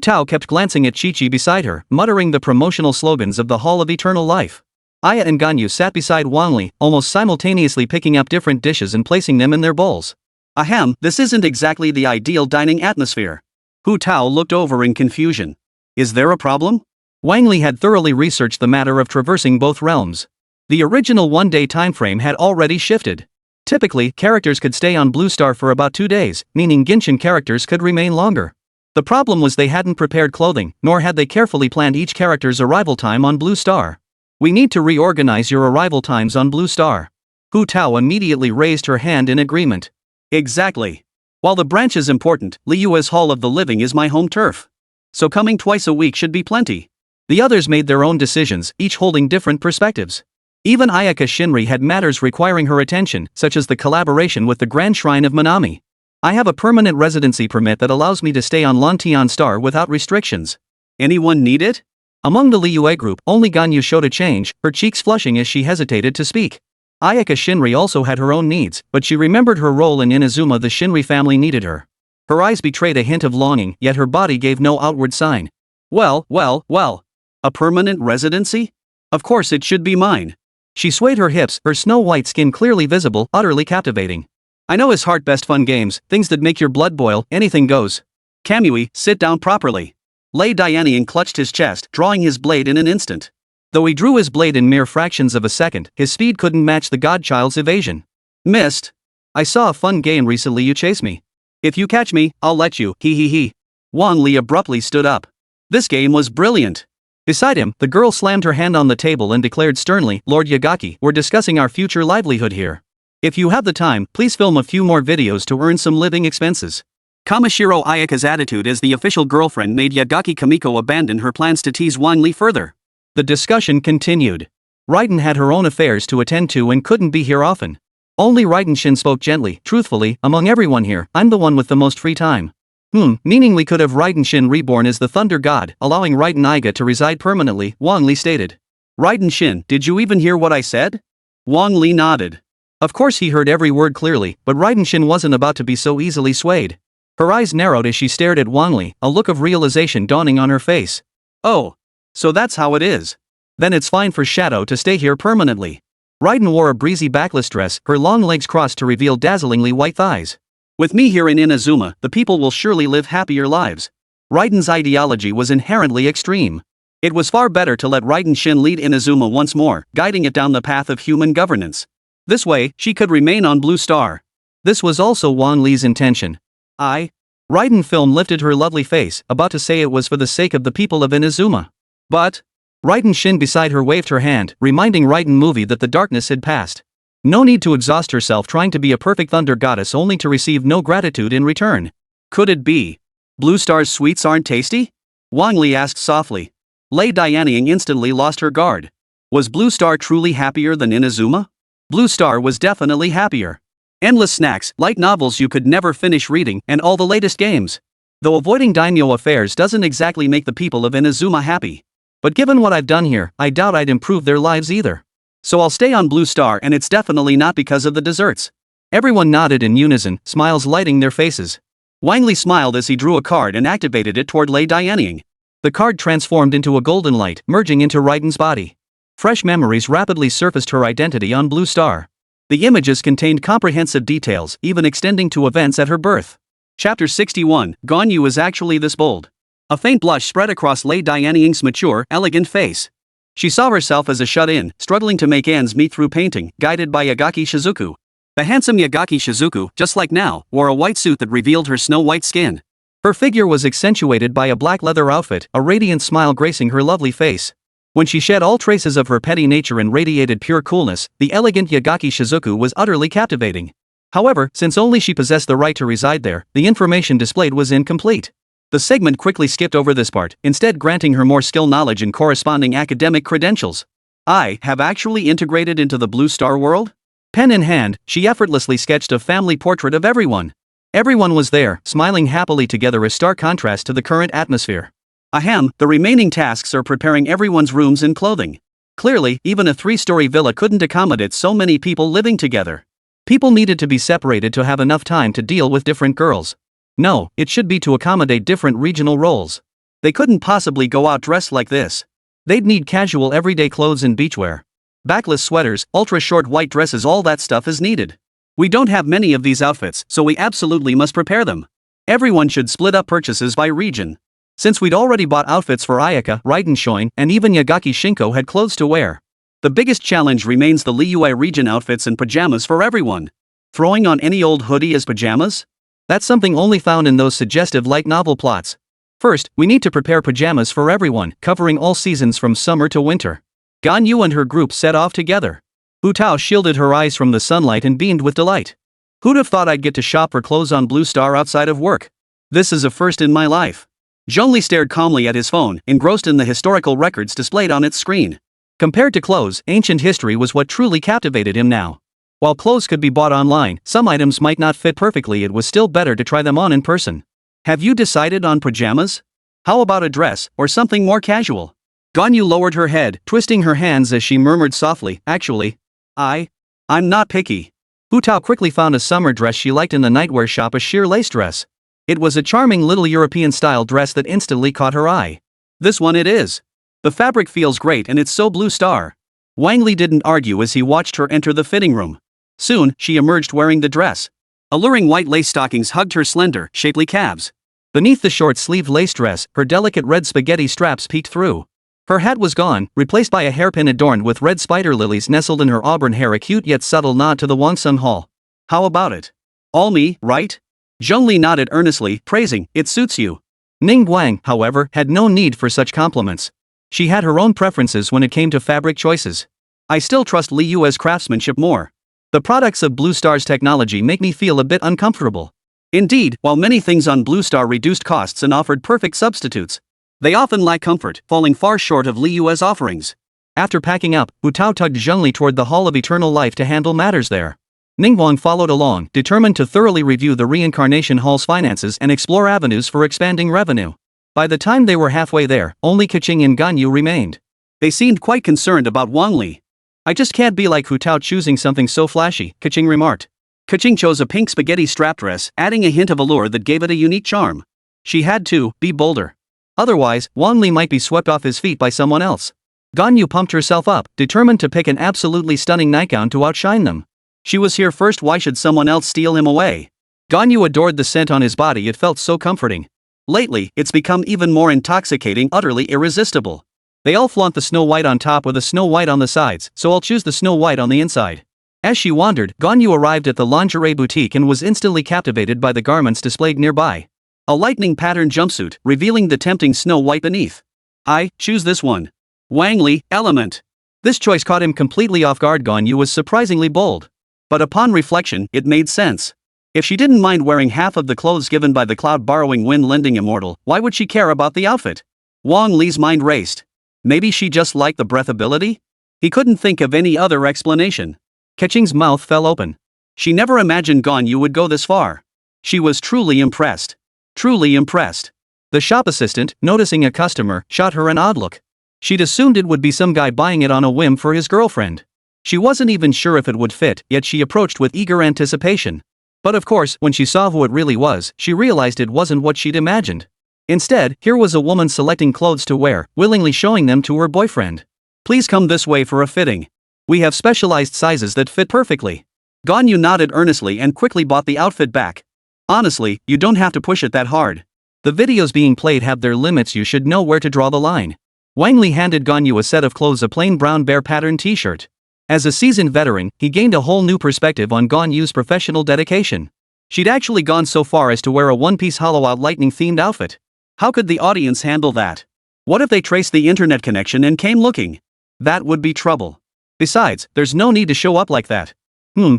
Tao kept glancing at Chi-Chi beside her, muttering the promotional slogans of the Hall of Eternal Life. Aya and Ganyu sat beside Wang Li, almost simultaneously picking up different dishes and placing them in their bowls. Ahem, this isn't exactly the ideal dining atmosphere. Hu Tao looked over in confusion. Is there a problem? Wang Li had thoroughly researched the matter of traversing both realms. The original one-day timeframe had already shifted. Typically, characters could stay on Blue Star for about 2 days, meaning Genshin characters could remain longer. The problem was they hadn't prepared clothing, nor had they carefully planned each character's arrival time on Blue Star. We need to reorganize your arrival times on Blue Star. Hu Tao immediately raised her hand in agreement. Exactly. While the branch is important, Liyue's Hall of the Living is my home turf. So coming twice a week should be plenty. The others made their own decisions, each holding different perspectives. Even Ayaka Shinri had matters requiring her attention, such as the collaboration with the Grand Shrine of Manami. I have a permanent residency permit that allows me to stay on Lantian Star without restrictions. Anyone need it? Among the Liyue group, only Ganyu showed a change, her cheeks flushing as she hesitated to speak. Ayaka Shinri also had her own needs, but she remembered her role in Inazuma. The Shinri family needed her. Her eyes betrayed a hint of longing, yet her body gave no outward sign. Well. A permanent residency? Of course it should be mine. She swayed her hips, her snow-white skin clearly visible, utterly captivating. I know his heart best fun games, things that make your blood boil, anything goes. Kamui, sit down properly. Lei Dianian clutched his chest, drawing his blade in an instant. Though he drew his blade in mere fractions of a second, his speed couldn't match the godchild's evasion. Missed. I saw a fun game recently, you chase me. If you catch me, I'll let you, he. Wang Li abruptly stood up. This game was brilliant. Beside him, the girl slammed her hand on the table and declared sternly, Lord Yagaki, we're discussing our future livelihood here. If you have the time, please film a few more videos to earn some living expenses. Kamishiro Ayaka's attitude as the official girlfriend made Yagaki Kamiko abandon her plans to tease Wang Li further. The discussion continued. Raiden had her own affairs to attend to and couldn't be here often. Only Raiden Shin spoke gently, truthfully, among everyone here, I'm the one with the most free time. Meaning we could have Raiden Shin reborn as the Thunder God, allowing Raiden Iga to reside permanently, Wang Li stated. Raiden Shin, did you even hear what I said? Wang Li nodded. Of course he heard every word clearly, but Raiden Shin wasn't about to be so easily swayed. Her eyes narrowed as she stared at Wang Li, a look of realization dawning on her face. Oh. So that's how it is. Then it's fine for Shadow to stay here permanently. Raiden wore a breezy backless dress, her long legs crossed to reveal dazzlingly white thighs. With me here in Inazuma, the people will surely live happier lives. Raiden's ideology was inherently extreme. It was far better to let Raiden Shin lead Inazuma once more, guiding it down the path of human governance. This way, she could remain on Blue Star. This was also Wang Li's intention. Raiden Film lifted her lovely face, about to say it was for the sake of the people of Inazuma. But Raiden Shin beside her waved her hand, reminding Raiden Movie that the darkness had passed. No need to exhaust herself trying to be a perfect thunder goddess only to receive no gratitude in return. Could it be? Blue Star's sweets aren't tasty? Wang Li asked softly. Lei Dianian instantly lost her guard. Was Blue Star truly happier than Inazuma? Blue Star was definitely happier. Endless snacks, light novels you could never finish reading, and all the latest games. Though avoiding daimyo affairs doesn't exactly make the people of Inazuma happy. But given what I've done here, I doubt I'd improve their lives either. So I'll stay on Blue Star, and it's definitely not because of the desserts. Everyone nodded in unison, smiles lighting their faces. Wang Li smiled as he drew a card and activated it toward Lei Dianian. The card transformed into a golden light, merging into Raiden's body. Fresh memories rapidly surfaced her identity on Blue Star. The images contained comprehensive details, even extending to events at her birth. Chapter 61, Ganyu is actually this bold. A faint blush spread across Lei Dianian's mature, elegant face. She saw herself as a shut-in, struggling to make ends meet through painting, guided by Yagaki Shizuku. The handsome Yagaki Shizuku, just like now, wore a white suit that revealed her snow-white skin. Her figure was accentuated by a black leather outfit, a radiant smile gracing her lovely face. When she shed all traces of her petty nature and radiated pure coolness, the elegant Yagaki Shizuku was utterly captivating. However, since only she possessed the right to reside there, the information displayed was incomplete. The segment quickly skipped over this part, instead granting her more skill knowledge and corresponding academic credentials. I have actually integrated into the Blue Star world? Pen in hand, she effortlessly sketched a family portrait of everyone. Everyone was there, smiling happily together, a stark contrast to the current atmosphere. Ahem, the remaining tasks are preparing everyone's rooms and clothing. Clearly, even a 3-story villa couldn't accommodate so many people living together. People needed to be separated to have enough time to deal with different girls. No, it should be to accommodate different regional roles. They couldn't possibly go out dressed like this. They'd need casual everyday clothes and beachwear. Backless sweaters, ultra-short white dresses, all that stuff is needed. We don't have many of these outfits, so we absolutely must prepare them. Everyone should split up purchases by region. Since we'd already bought outfits for Ayaka, Raiden Shogun, and even Yagaki Shinko had clothes to wear. The biggest challenge remains the Liyue region outfits and pajamas for everyone. Throwing on any old hoodie as pajamas? That's something only found in those suggestive light novel plots. First, we need to prepare pajamas for everyone, covering all seasons from summer to winter. Ganyu and her group set off together. Hu Tao shielded her eyes from the sunlight and beamed with delight. Who'd have thought I'd get to shop for clothes on Blue Star outside of work? This is a first in my life. Zhong Li stared calmly at his phone, engrossed in the historical records displayed on its screen. Compared to clothes, ancient history was what truly captivated him now. While clothes could be bought online, some items might not fit perfectly. It was still better to try them on in person. Have you decided on pajamas? How about a dress, or something more casual? Ganyu lowered her head, twisting her hands as she murmured softly, actually, I'm not picky. Hu Tao quickly found a summer dress she liked in the nightwear shop, a sheer lace dress. It was a charming little European-style dress that instantly caught her eye. This one it is. The fabric feels great and it's so Blue Star. Wang Li didn't argue as he watched her enter the fitting room. Soon, she emerged wearing the dress. Alluring white lace stockings hugged her slender, shapely calves. Beneath the short-sleeved lace dress, her delicate red spaghetti straps peeked through. Her hat was gone, replaced by a hairpin adorned with red spider lilies nestled in her auburn hair, a cute yet subtle nod to the Wangsun Hall. How about it? All me, right? Zhong Li nodded earnestly, praising, it suits you. Ning Guang, however, had no need for such compliments. She had her own preferences when it came to fabric choices. I still trust Li Yue's craftsmanship more. The products of Blue Star's technology make me feel a bit uncomfortable. Indeed, while many things on Blue Star reduced costs and offered perfect substitutes, they often lack comfort, falling far short of Li Yue's offerings. After packing up, Hu Tao tugged Zhong Li toward the Hall of Eternal Life to handle matters there. Ningguang followed along, determined to thoroughly review the Reincarnation Hall's finances and explore avenues for expanding revenue. By the time they were halfway there, only Keqing and Ganyu remained. They seemed quite concerned about Wang Li. I just can't be like Hu Tao choosing something so flashy, Keqing remarked. Keqing chose a pink spaghetti strap dress, adding a hint of allure that gave it a unique charm. She had to be bolder. Otherwise, Wang Li might be swept off his feet by someone else. Ganyu pumped herself up, determined to pick an absolutely stunning nightgown to outshine them. She was here first, why should someone else steal him away? Ganyu adored the scent on his body, it felt so comforting. Lately, it's become even more intoxicating, utterly irresistible. They all flaunt the Snow White on top or the Snow White on the sides, so I'll choose the Snow White on the inside. As she wandered, Ganyu arrived at the lingerie boutique and was instantly captivated by the garments displayed nearby. A lightning pattern jumpsuit, revealing the tempting Snow White beneath. I choose this one. Wang Li, element. This choice caught him completely off guard. Ganyu was surprisingly bold. But upon reflection, it made sense. If she didn't mind wearing half of the clothes given by the cloud-borrowing wind-lending immortal, why would she care about the outfit? Wang Li's mind raced. Maybe she just liked the breath ability? He couldn't think of any other explanation. Keqing's mouth fell open. She never imagined Ganyu would go this far. She was truly impressed. Truly impressed. The shop assistant, noticing a customer, shot her an odd look. She'd assumed it would be some guy buying it on a whim for his girlfriend. She wasn't even sure if it would fit, yet she approached with eager anticipation. But of course, when she saw who it really was, she realized it wasn't what she'd imagined. Instead, here was a woman selecting clothes to wear, willingly showing them to her boyfriend. Please come this way for a fitting. We have specialized sizes that fit perfectly. Ganyu nodded earnestly and quickly bought the outfit back. Honestly, you don't have to push it that hard. The videos being played have their limits, you should know where to draw the line. Wang Li handed Ganyu a set of clothes, a plain brown bear pattern t-shirt. As a seasoned veteran, he gained a whole new perspective on Ganyu's professional dedication. She'd actually gone so far as to wear a one-piece hollow-out lightning-themed outfit. How could the audience handle that? What if they traced the internet connection and came looking? That would be trouble. Besides, there's no need to show up like that.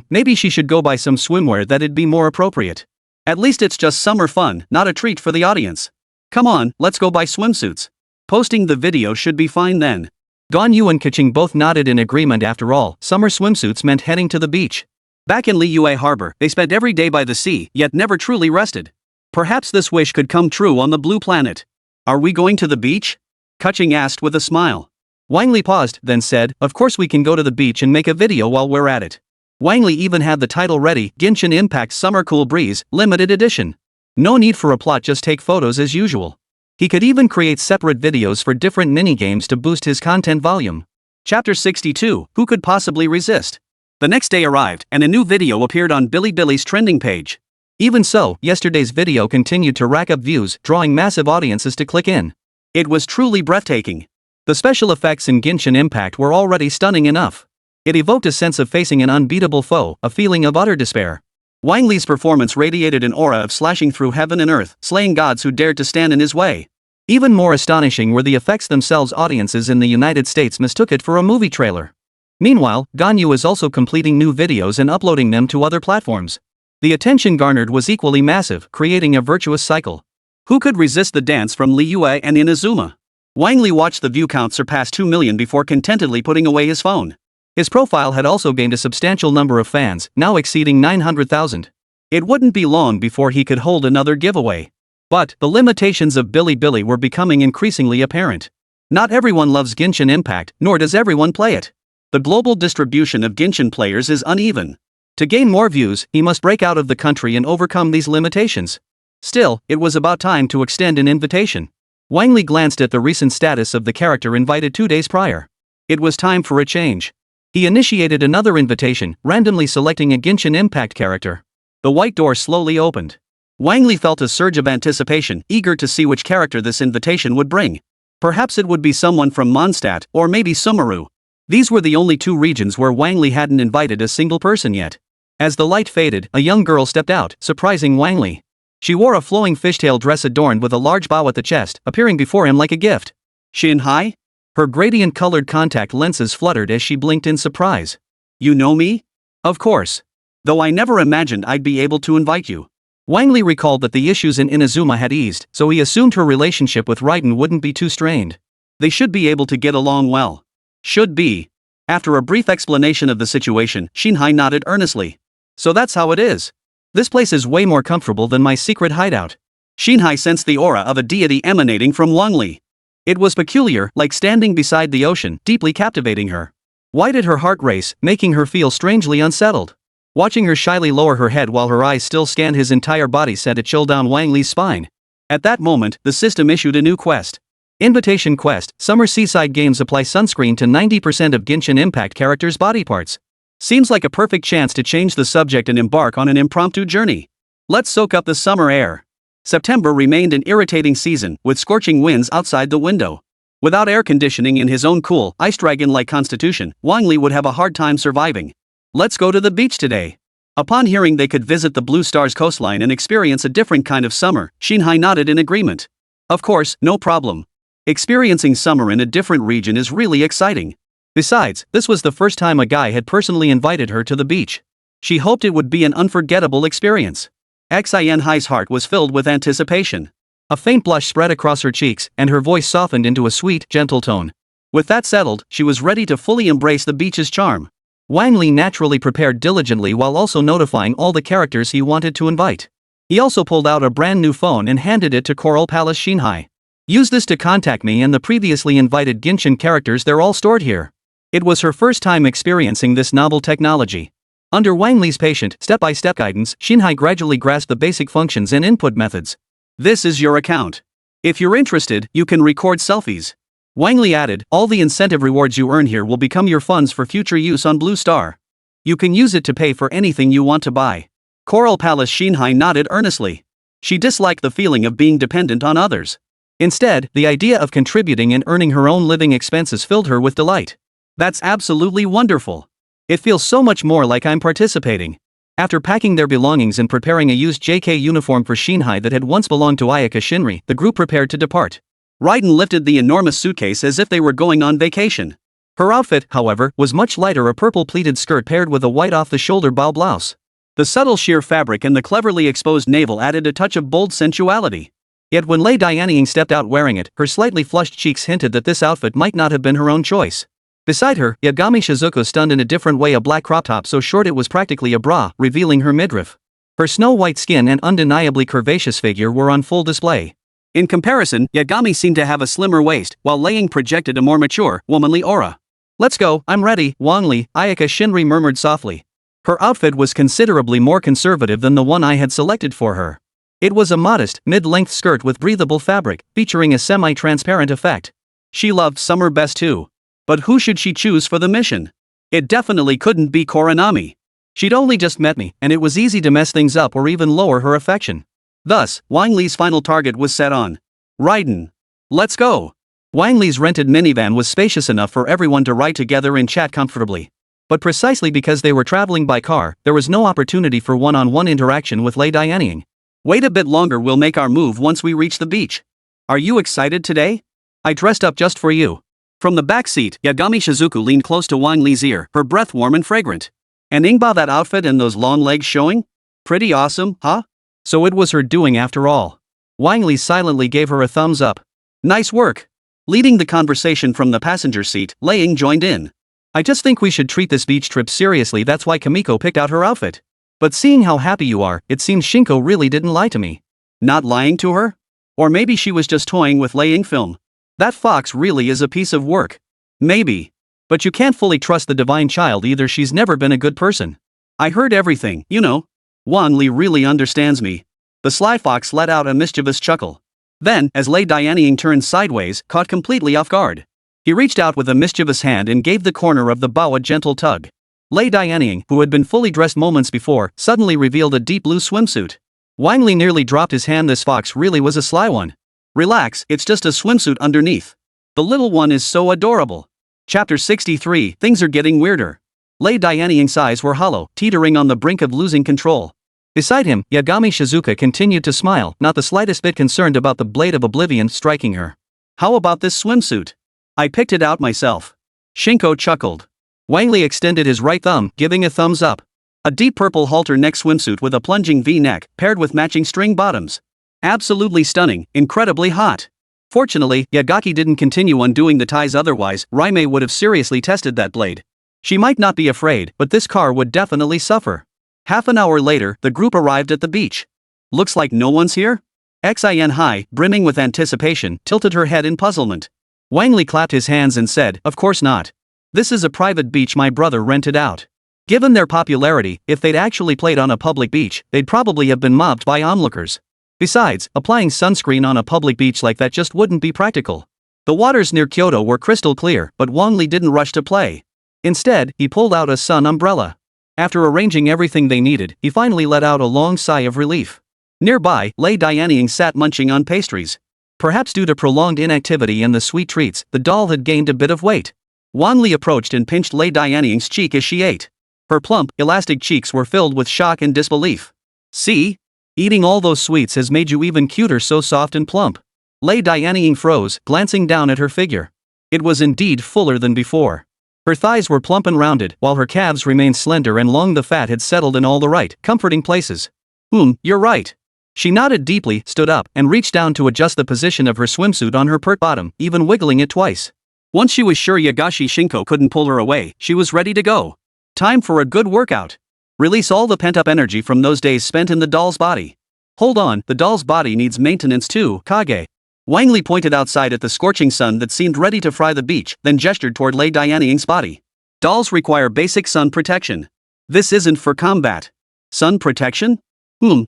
Maybe she should go buy some swimwear that'd be more appropriate. At least it's just summer fun, not a treat for the audience. Come on, let's go buy swimsuits. Posting the video should be fine then. Ganyu and Keqing both nodded in agreement. After all, summer swimsuits meant heading to the beach. Back in Liyue Harbor, they spent every day by the sea, yet never truly rested. Perhaps this wish could come true on the blue planet. Are we going to the beach? Keqing asked with a smile. Wang Li paused, then said, of course we can go to the beach and make a video while we're at it. Wang Li even had the title ready, Genshin Impact Summer Cool Breeze, Limited Edition. No need for a plot, just take photos as usual. He could even create separate videos for different minigames to boost his content volume. Chapter 62, Who Could Possibly Resist? The next day arrived, and a new video appeared on Bilibili's trending page. Even so, yesterday's video continued to rack up views, drawing massive audiences to click in. It was truly breathtaking. The special effects in Genshin Impact were already stunning enough. It evoked a sense of facing an unbeatable foe, a feeling of utter despair. Wang Li's performance radiated an aura of slashing through heaven and earth, slaying gods who dared to stand in his way. Even more astonishing were the effects themselves. Audiences in the United States mistook it for a movie trailer. Meanwhile, Ganyu is also completing new videos and uploading them to other platforms. The attention garnered was equally massive, creating a virtuous cycle. Who could resist the dance from Liyue and Inazuma? Wang Li watched the view count surpass 2 million before contentedly putting away his phone. His profile had also gained a substantial number of fans, now exceeding 900,000. It wouldn't be long before he could hold another giveaway. But the limitations of Bilibili were becoming increasingly apparent. Not everyone loves Genshin Impact, nor does everyone play it. The global distribution of Genshin players is uneven. To gain more views, he must break out of the country and overcome these limitations. Still, it was about time to extend an invitation. Wang Li glanced at the recent status of the character invited 2 days prior. It was time for a change. He initiated another invitation, randomly selecting a Genshin Impact character. The white door slowly opened. Wang Li felt a surge of anticipation, eager to see which character this invitation would bring. Perhaps it would be someone from Mondstadt, or maybe Sumeru. These were the only 2 regions where Wang Li hadn't invited a single person yet. As the light faded, a young girl stepped out, surprising Wang Li. She wore a flowing fishtail dress adorned with a large bow at the chest, appearing before him like a gift. Shinhai? Her gradient-colored contact lenses fluttered as she blinked in surprise. You know me? Of course. Though I never imagined I'd be able to invite you. Wang Li recalled that the issues in Inazuma had eased, so he assumed her relationship with Raiden wouldn't be too strained. They should be able to get along well. Should be. After a brief explanation of the situation, Shinhai nodded earnestly. So that's how it is. This place is way more comfortable than my secret hideout. Shinhai sensed the aura of a deity emanating from Wang Li. It was peculiar, like standing beside the ocean, deeply captivating her. Why did her heart race, making her feel strangely unsettled? Watching her shyly lower her head while her eyes still scanned his entire body sent a chill down Wang Li's spine. At that moment, the system issued a new quest. Invitation quest, Summer Seaside Games apply sunscreen to 90% of Genshin Impact characters' body parts. Seems like a perfect chance to change the subject and embark on an impromptu journey. Let's soak up the summer air. September remained an irritating season, with scorching winds outside the window. Without air conditioning in his own cool, ice dragon-like constitution, Wang Li would have a hard time surviving. Let's go to the beach today. Upon hearing they could visit the Blue Star's coastline and experience a different kind of summer, Shinhai nodded in agreement. Of course, no problem. Experiencing summer in a different region is really exciting. Besides, this was the first time a guy had personally invited her to the beach. She hoped it would be an unforgettable experience. Xinhai's heart was filled with anticipation. A faint blush spread across her cheeks, and her voice softened into a sweet, gentle tone. With that settled, she was ready to fully embrace the beach's charm. Wang Li naturally prepared diligently while also notifying all the characters he wanted to invite. He also pulled out a brand new phone and handed it to Coral Palace Shinhai. Use this to contact me and the previously invited Genshin characters, they're all stored here. It was her first time experiencing this novel technology. Under Wang Li's patient, step-by-step guidance, Shinhai gradually grasped the basic functions and input methods. This is your account. If you're interested, you can record selfies. Wang Li added, all the incentive rewards you earn here will become your funds for future use on Blue Star. You can use it to pay for anything you want to buy. Coral Palace Shinhai nodded earnestly. She disliked the feeling of being dependent on others. Instead, the idea of contributing and earning her own living expenses filled her with delight. That's absolutely wonderful. It feels so much more like I'm participating. After packing their belongings and preparing a used JK uniform for Shinhai that had once belonged to Ayaka Shinri, the group prepared to depart. Raiden lifted the enormous suitcase as if they were going on vacation. Her outfit, however, was much lighter, a purple pleated skirt paired with a white off-the-shoulder bow blouse. The subtle sheer fabric and the cleverly exposed navel added a touch of bold sensuality. Yet when Lei Dianying stepped out wearing it, her slightly flushed cheeks hinted that this outfit might not have been her own choice. Beside her, Yagami Shizuku stunned in a different way, a black crop top so short it was practically a bra, revealing her midriff. Her snow-white skin and undeniably curvaceous figure were on full display. In comparison, Yagami seemed to have a slimmer waist, while Leiing projected a more mature, womanly aura. "Let's go, I'm ready," Wang Li, Ayaka Shinri murmured softly. Her outfit was considerably more conservative than the one I had selected for her. It was a modest, mid-length skirt with breathable fabric, featuring a semi-transparent effect. She loved summer best too. But who should she choose for the mission? It definitely couldn't be Koronami. She'd only just met me, and it was easy to mess things up or even lower her affection. Thus, Wang Li's final target was set on Raiden. Let's go. Wang Li's rented minivan was spacious enough for everyone to ride together and chat comfortably. But precisely because they were traveling by car, there was no opportunity for one-on-one interaction with Lei Dianying. "Wait a bit longer, we'll make our move once we reach the beach. Are you excited today? I dressed up just for you." From the back seat, Yagami Shizuku leaned close to Wang Li's ear, her breath warm and fragrant. "And Ingba, that outfit and those long legs showing? Pretty awesome, huh?" So it was her doing after all. Wang Li silently gave her a thumbs up. "Nice work." Leading the conversation from the passenger seat, Leiing joined in. "I just think we should treat this beach trip seriously, that's why Kamiko picked out her outfit. But seeing how happy you are, it seems Shinko really didn't lie to me." Not lying to her? Or maybe she was just toying with Leiing film. That fox really is a piece of work. Maybe. But you can't fully trust the divine child either, she's never been a good person. "I heard everything, you know. Wang Li really understands me." The sly fox let out a mischievous chuckle. Then, as Lei Dianying turned sideways, caught completely off guard, he reached out with a mischievous hand and gave the corner of the bow a gentle tug. Lei Dianying, who had been fully dressed moments before, suddenly revealed a deep blue swimsuit. Wang Li nearly dropped his hand. This fox really was a sly one. "Relax, it's just a swimsuit underneath. The little one is so adorable." Chapter 63, Things are getting weirder. Lei Dianying's eyes were hollow, teetering on the brink of losing control. Beside him, Yagami Shizuka continued to smile, not the slightest bit concerned about the blade of oblivion striking her. "How about this swimsuit? I picked it out myself." Shinko chuckled. Wang Li extended his right thumb, giving a thumbs up. A deep purple halter neck swimsuit with a plunging V-neck, paired with matching string bottoms. Absolutely stunning, incredibly hot. Fortunately, Yagaki didn't continue undoing the ties, otherwise, Raime would have seriously tested that blade. She might not be afraid, but this car would definitely suffer. Half an hour later, the group arrived at the beach. "Looks like no one's here?" Xin Hai, brimming with anticipation, tilted her head in puzzlement. Wang Li clapped his hands and said, "Of course not. This is a private beach my brother rented out." Given their popularity, if they'd actually played on a public beach, they'd probably have been mobbed by onlookers. Besides, applying sunscreen on a public beach like that just wouldn't be practical. The waters near Kyoto were crystal clear, but Wang Li didn't rush to play. Instead, he pulled out a sun umbrella. After arranging everything they needed, he finally let out a long sigh of relief. Nearby, Lei Dianying sat munching on pastries. Perhaps due to prolonged inactivity and the sweet treats, the doll had gained a bit of weight. Wang Li approached and pinched Lei Dianying's cheek as she ate. Her plump, elastic cheeks were filled with shock and disbelief. "See? Eating all those sweets has made you even cuter, so soft and plump." Lei Dianying froze, glancing down at her figure. It was indeed fuller than before. Her thighs were plump and rounded, while her calves remained slender and long. The fat had settled in all the right, comforting places. You're right." She nodded deeply, stood up, and reached down to adjust the position of her swimsuit on her pert bottom, even wiggling it twice. Once she was sure Yagashi Shinko couldn't pull her away, she was ready to go. Time for a good workout. Release all the pent-up energy from those days spent in the doll's body. "Hold on, the doll's body needs maintenance too, Kage." Wang Li pointed outside at the scorching sun that seemed ready to fry the beach, then gestured toward Lei Dianying's body. "Dolls require basic sun protection. This isn't for combat." "Sun protection?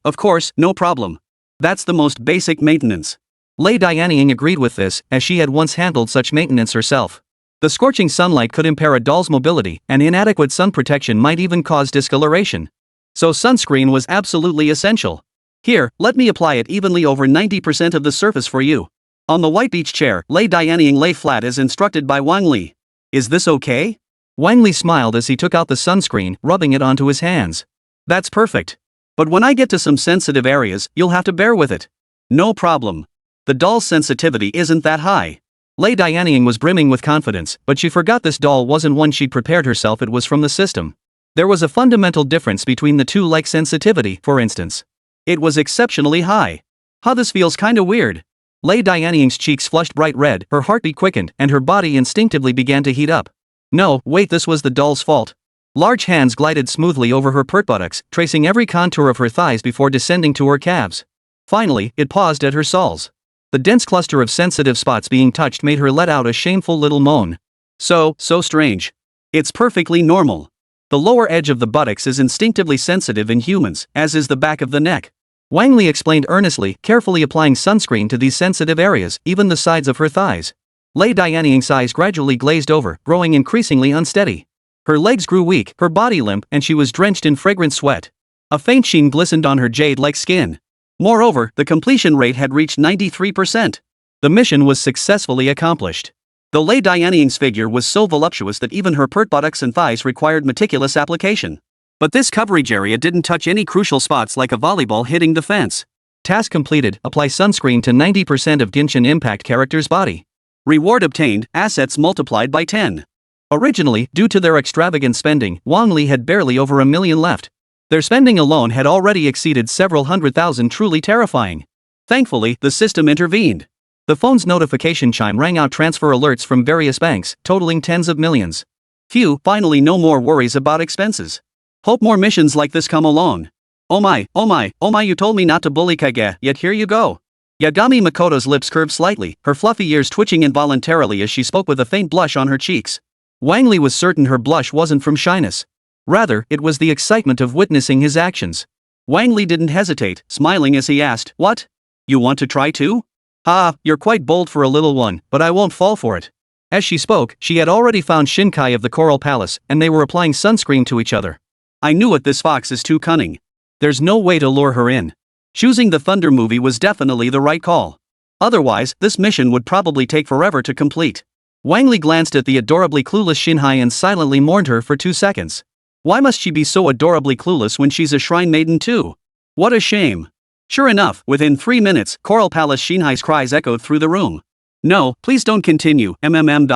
Of course, no problem. That's the most basic maintenance." Lei Dianying agreed with this, as she had once handled such maintenance herself. The scorching sunlight could impair a doll's mobility, and inadequate sun protection might even cause discoloration. So sunscreen was absolutely essential. "Here, let me apply it evenly over 90% of the surface for you." On the white beach chair, Lei Dianying lay flat as instructed by Wang Li. "Is this okay?" Wang Li smiled as he took out the sunscreen, rubbing it onto his hands. "That's perfect. But when I get to some sensitive areas, you'll have to bear with it." "No problem. The doll's sensitivity isn't that high." Lei Dianying was brimming with confidence, but she forgot this doll wasn't one she'd prepared herself, it was from the system. There was a fundamental difference between the two, like sensitivity, for instance. It was exceptionally high. This feels kinda weird. Lei Dianying's cheeks flushed bright red, her heartbeat quickened, and her body instinctively began to heat up. No, wait, this was the doll's fault. Large hands glided smoothly over her pert buttocks, tracing every contour of her thighs before descending to her calves. Finally, it paused at her soles. The dense cluster of sensitive spots being touched made her let out a shameful little moan. So strange. It's perfectly normal. The lower edge of the buttocks is instinctively sensitive in humans, as is the back of the neck. Wang Li explained earnestly, carefully applying sunscreen to these sensitive areas, even the sides of her thighs. Lei Dianying's eyes gradually glazed over, growing increasingly unsteady. Her legs grew weak, her body limp, and she was drenched in fragrant sweat. A faint sheen glistened on her jade-like skin. Moreover, the completion rate had reached 93%. The mission was successfully accomplished. The Lei Dianying's figure was so voluptuous that even her pert buttocks and thighs required meticulous application. But this coverage area didn't touch any crucial spots, like a volleyball hitting the fence. Task completed, apply sunscreen to 90% of Genshin Impact character's body. Reward obtained, assets multiplied by 10. Originally, due to their extravagant spending, Wang Li had barely over $1 million left. Their spending alone had already exceeded several 100,000, truly terrifying. Thankfully, the system intervened. The phone's notification chime rang out transfer alerts from various banks, totaling tens of millions. Phew, finally no more worries about expenses. Hope more missions like this come along. Oh my, you told me not to bully Kage, yet here you go. Yagami Makoto's lips curved slightly, her fluffy ears twitching involuntarily as she spoke with a faint blush on her cheeks. Wang Li was certain her blush wasn't from shyness. Rather, it was the excitement of witnessing his actions. Wang Li didn't hesitate, smiling as he asked, "What? You want to try too?" You're quite bold for a little one, but I won't fall for it." As she spoke, she had already found Shinkai of the Coral Palace, and they were applying sunscreen to each other. I knew it, this fox is too cunning. There's no way to lure her in. Choosing the Thunder movie was definitely the right call. Otherwise, this mission would probably take forever to complete. Wang Li glanced at the adorably clueless Shinkai and silently mourned her for 2 seconds. Why must she be so adorably clueless when she's a shrine maiden too? What a shame. Sure enough, within 3 minutes, Coral Palace Shinhai's cries echoed through the room. No, please don't continue, MMM.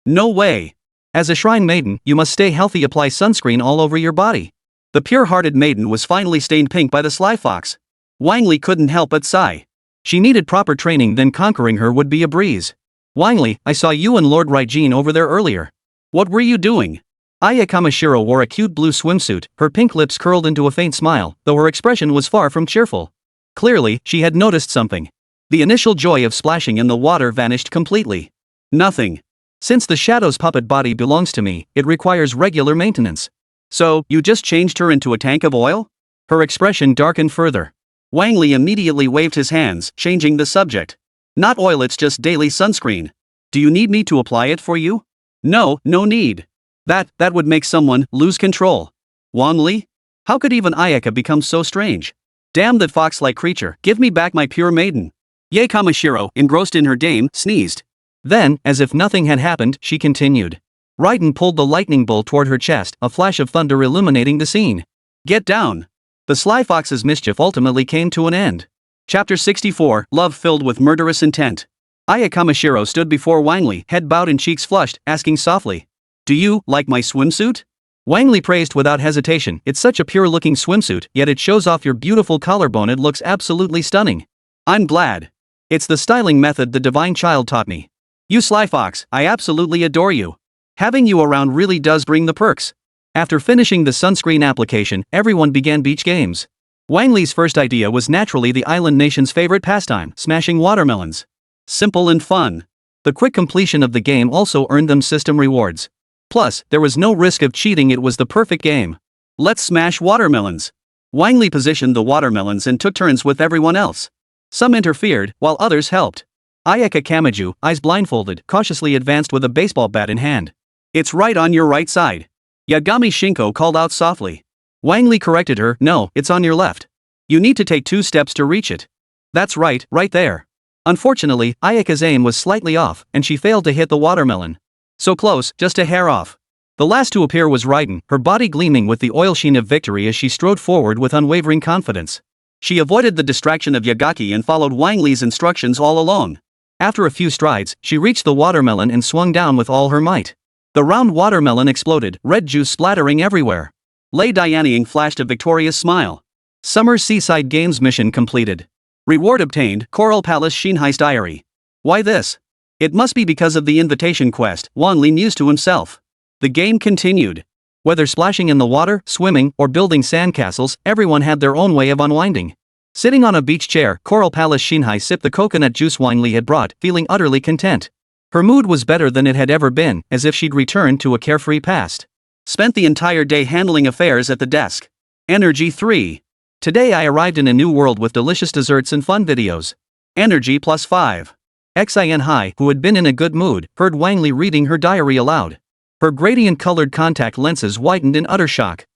No way. As a shrine maiden, you must stay healthy, apply sunscreen all over your body. The pure-hearted maiden was finally stained pink by the sly fox. Wang Li couldn't help but sigh. She needed proper training, then conquering her would be a breeze. Wang Li, I saw you and Lord Raiden over there earlier. What were you doing? Aya Kamashiro wore a cute blue swimsuit, her pink lips curled into a faint smile, though her expression was far from cheerful. Clearly, she had noticed something. The initial joy of splashing in the water vanished completely. Nothing. Since the Shadow's puppet body belongs to me, it requires regular maintenance. So, you just changed her into a tank of oil? Her expression darkened further. Wang Li immediately waved his hands, changing the subject. Not oil, it's just daily sunscreen. Do you need me to apply it for you? No need. That would make someone lose control. Wang Li? How could even Ayaka become so strange? Damn that fox-like creature, give me back my pure maiden. Yae Kamashiro, engrossed in her dame, sneezed. Then, as if nothing had happened, she continued. Raiden pulled the lightning bolt toward her chest, a flash of thunder illuminating the scene. Get down. The sly fox's mischief ultimately came to an end. Chapter 64, Love Filled with Murderous Intent. Aya Kamashiro stood before Wang Li, head bowed and cheeks flushed, asking softly. Do you like my swimsuit? Wang Li praised without hesitation. It's such a pure-looking swimsuit, yet it shows off your beautiful collarbone. It looks absolutely stunning. I'm glad. It's the styling method the divine child taught me. You sly fox, I absolutely adore you. Having you around really does bring the perks. After finishing the sunscreen application, everyone began beach games. Wang Li's first idea was naturally the island nation's favorite pastime, smashing watermelons. Simple and fun. The quick completion of the game also earned them system rewards. Plus, there was no risk of cheating, it was the perfect game. Let's smash watermelons. Wang Li positioned the watermelons and took turns with everyone else. Some interfered, while others helped. Ayaka Kamiju, eyes blindfolded, cautiously advanced with a baseball bat in hand. It's right on your right side. Yagami Shinko called out softly. Wang Li corrected her, no, it's on your left. You need to take 2 steps to reach it. That's right there. Unfortunately, Ayaka's aim was slightly off, and she failed to hit the watermelon. So close, just a hair off. The last to appear was Raiden, her body gleaming with the oil sheen of victory as she strode forward with unwavering confidence. She avoided the distraction of Yagaki and followed Wang Li's instructions all alone. After a few strides, she reached the watermelon and swung down with all her might. The round watermelon exploded, red juice splattering everywhere. Lei Dianying flashed a victorious smile. Summer Seaside Games mission completed. Reward obtained, Coral Palace Shinhai's diary. Why this? It must be because of the invitation quest, Wang Li mused to himself. The game continued. Whether splashing in the water, swimming, or building sandcastles, everyone had their own way of unwinding. Sitting on a beach chair, Coral Palace Shinhai sipped the coconut juice Wang Li had brought, feeling utterly content. Her mood was better than it had ever been, as if she'd returned to a carefree past. Spent the entire day handling affairs at the desk. Energy 3. Today I arrived in a new world with delicious desserts and fun videos. Energy plus 5. Xin Hai, who had been in a good mood, heard Wang Li reading her diary aloud. Her gradient-colored contact lenses whitened in utter shock.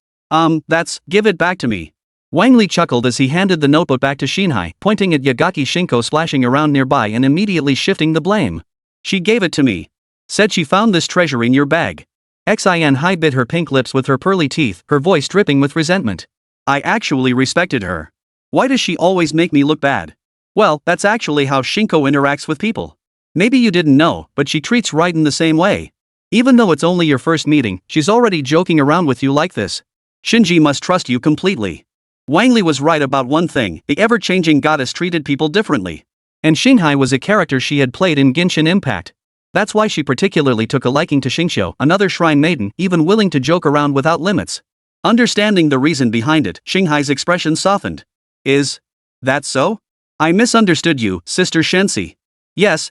Give it back to me. Wang Li chuckled as he handed the notebook back to Shinhai, pointing at Yagaki Shinko splashing around nearby and immediately shifting the blame. She gave it to me. Said she found this treasure in your bag. Xin Hai bit her pink lips with her pearly teeth, her voice dripping with resentment. I actually respected her. Why does she always make me look bad? Well, that's actually how Shinko interacts with people. Maybe you didn't know, but she treats Raiden the same way. Even though it's only your first meeting, she's already joking around with you like this. Shinji must trust you completely. Wang Li was right about one thing, the ever-changing goddess treated people differently. And Shinhai was a character she had played in Genshin Impact. That's why she particularly took a liking to Xingqiu, another shrine maiden, even willing to joke around without limits. Understanding the reason behind it, Xinghai's expression softened. Is that so? I misunderstood you, Sister Shensi. Yes.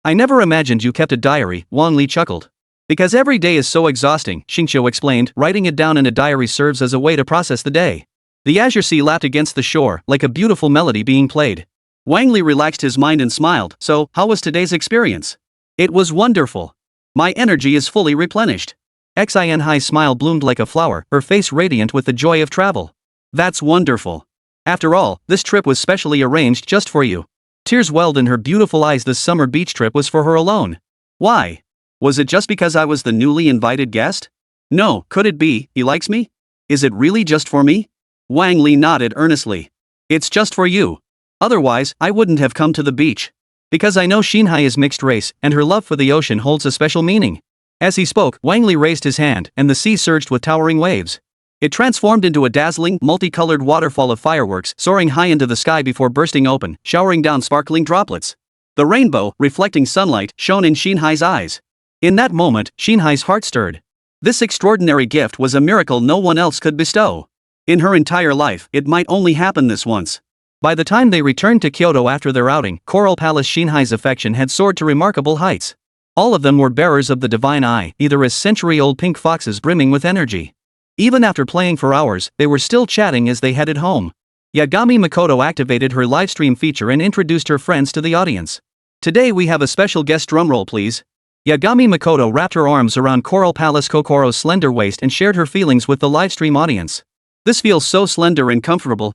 I never imagined you kept a diary, Wang Li chuckled. Because every day is so exhausting, Xingqiu explained, writing it down in a diary serves as a way to process the day. The azure sea lapped against the shore, like a beautiful melody being played. Wang Li relaxed his mind and smiled. So, how was today's experience? It was wonderful. My energy is fully replenished. Xin Hai's smile bloomed like a flower, her face radiant with the joy of travel. That's wonderful. After all, this trip was specially arranged just for you. Tears welled in her beautiful eyes. This summer beach trip was for her alone. Why? Was it just because I was the newly invited guest? No, could it be, he likes me? Is it really just for me? Wang Li nodded earnestly. It's just for you. Otherwise, I wouldn't have come to the beach. Because I know Shinhai is mixed race, and her love for the ocean holds a special meaning. As he spoke, Wang Li raised his hand, and the sea surged with towering waves. It transformed into a dazzling, multicolored waterfall of fireworks, soaring high into the sky before bursting open, showering down sparkling droplets. The rainbow, reflecting sunlight, shone in Shinhai's eyes. In that moment, Shinhai's heart stirred. This extraordinary gift was a miracle no one else could bestow. In her entire life, it might only happen this once. By the time they returned to Kyoto after their outing, Coral Palace Shinhai's affection had soared to remarkable heights. All of them were bearers of the divine eye, either as century-old pink foxes brimming with energy. Even after playing for hours, they were still chatting as they headed home. Yagami Mikoto activated her livestream feature and introduced her friends to the audience. Today we have a special guest, drumroll please. Yagami Mikoto wrapped her arms around Coral Palace Kokoro's slender waist and shared her feelings with the livestream audience. This feels so slender and comfortable,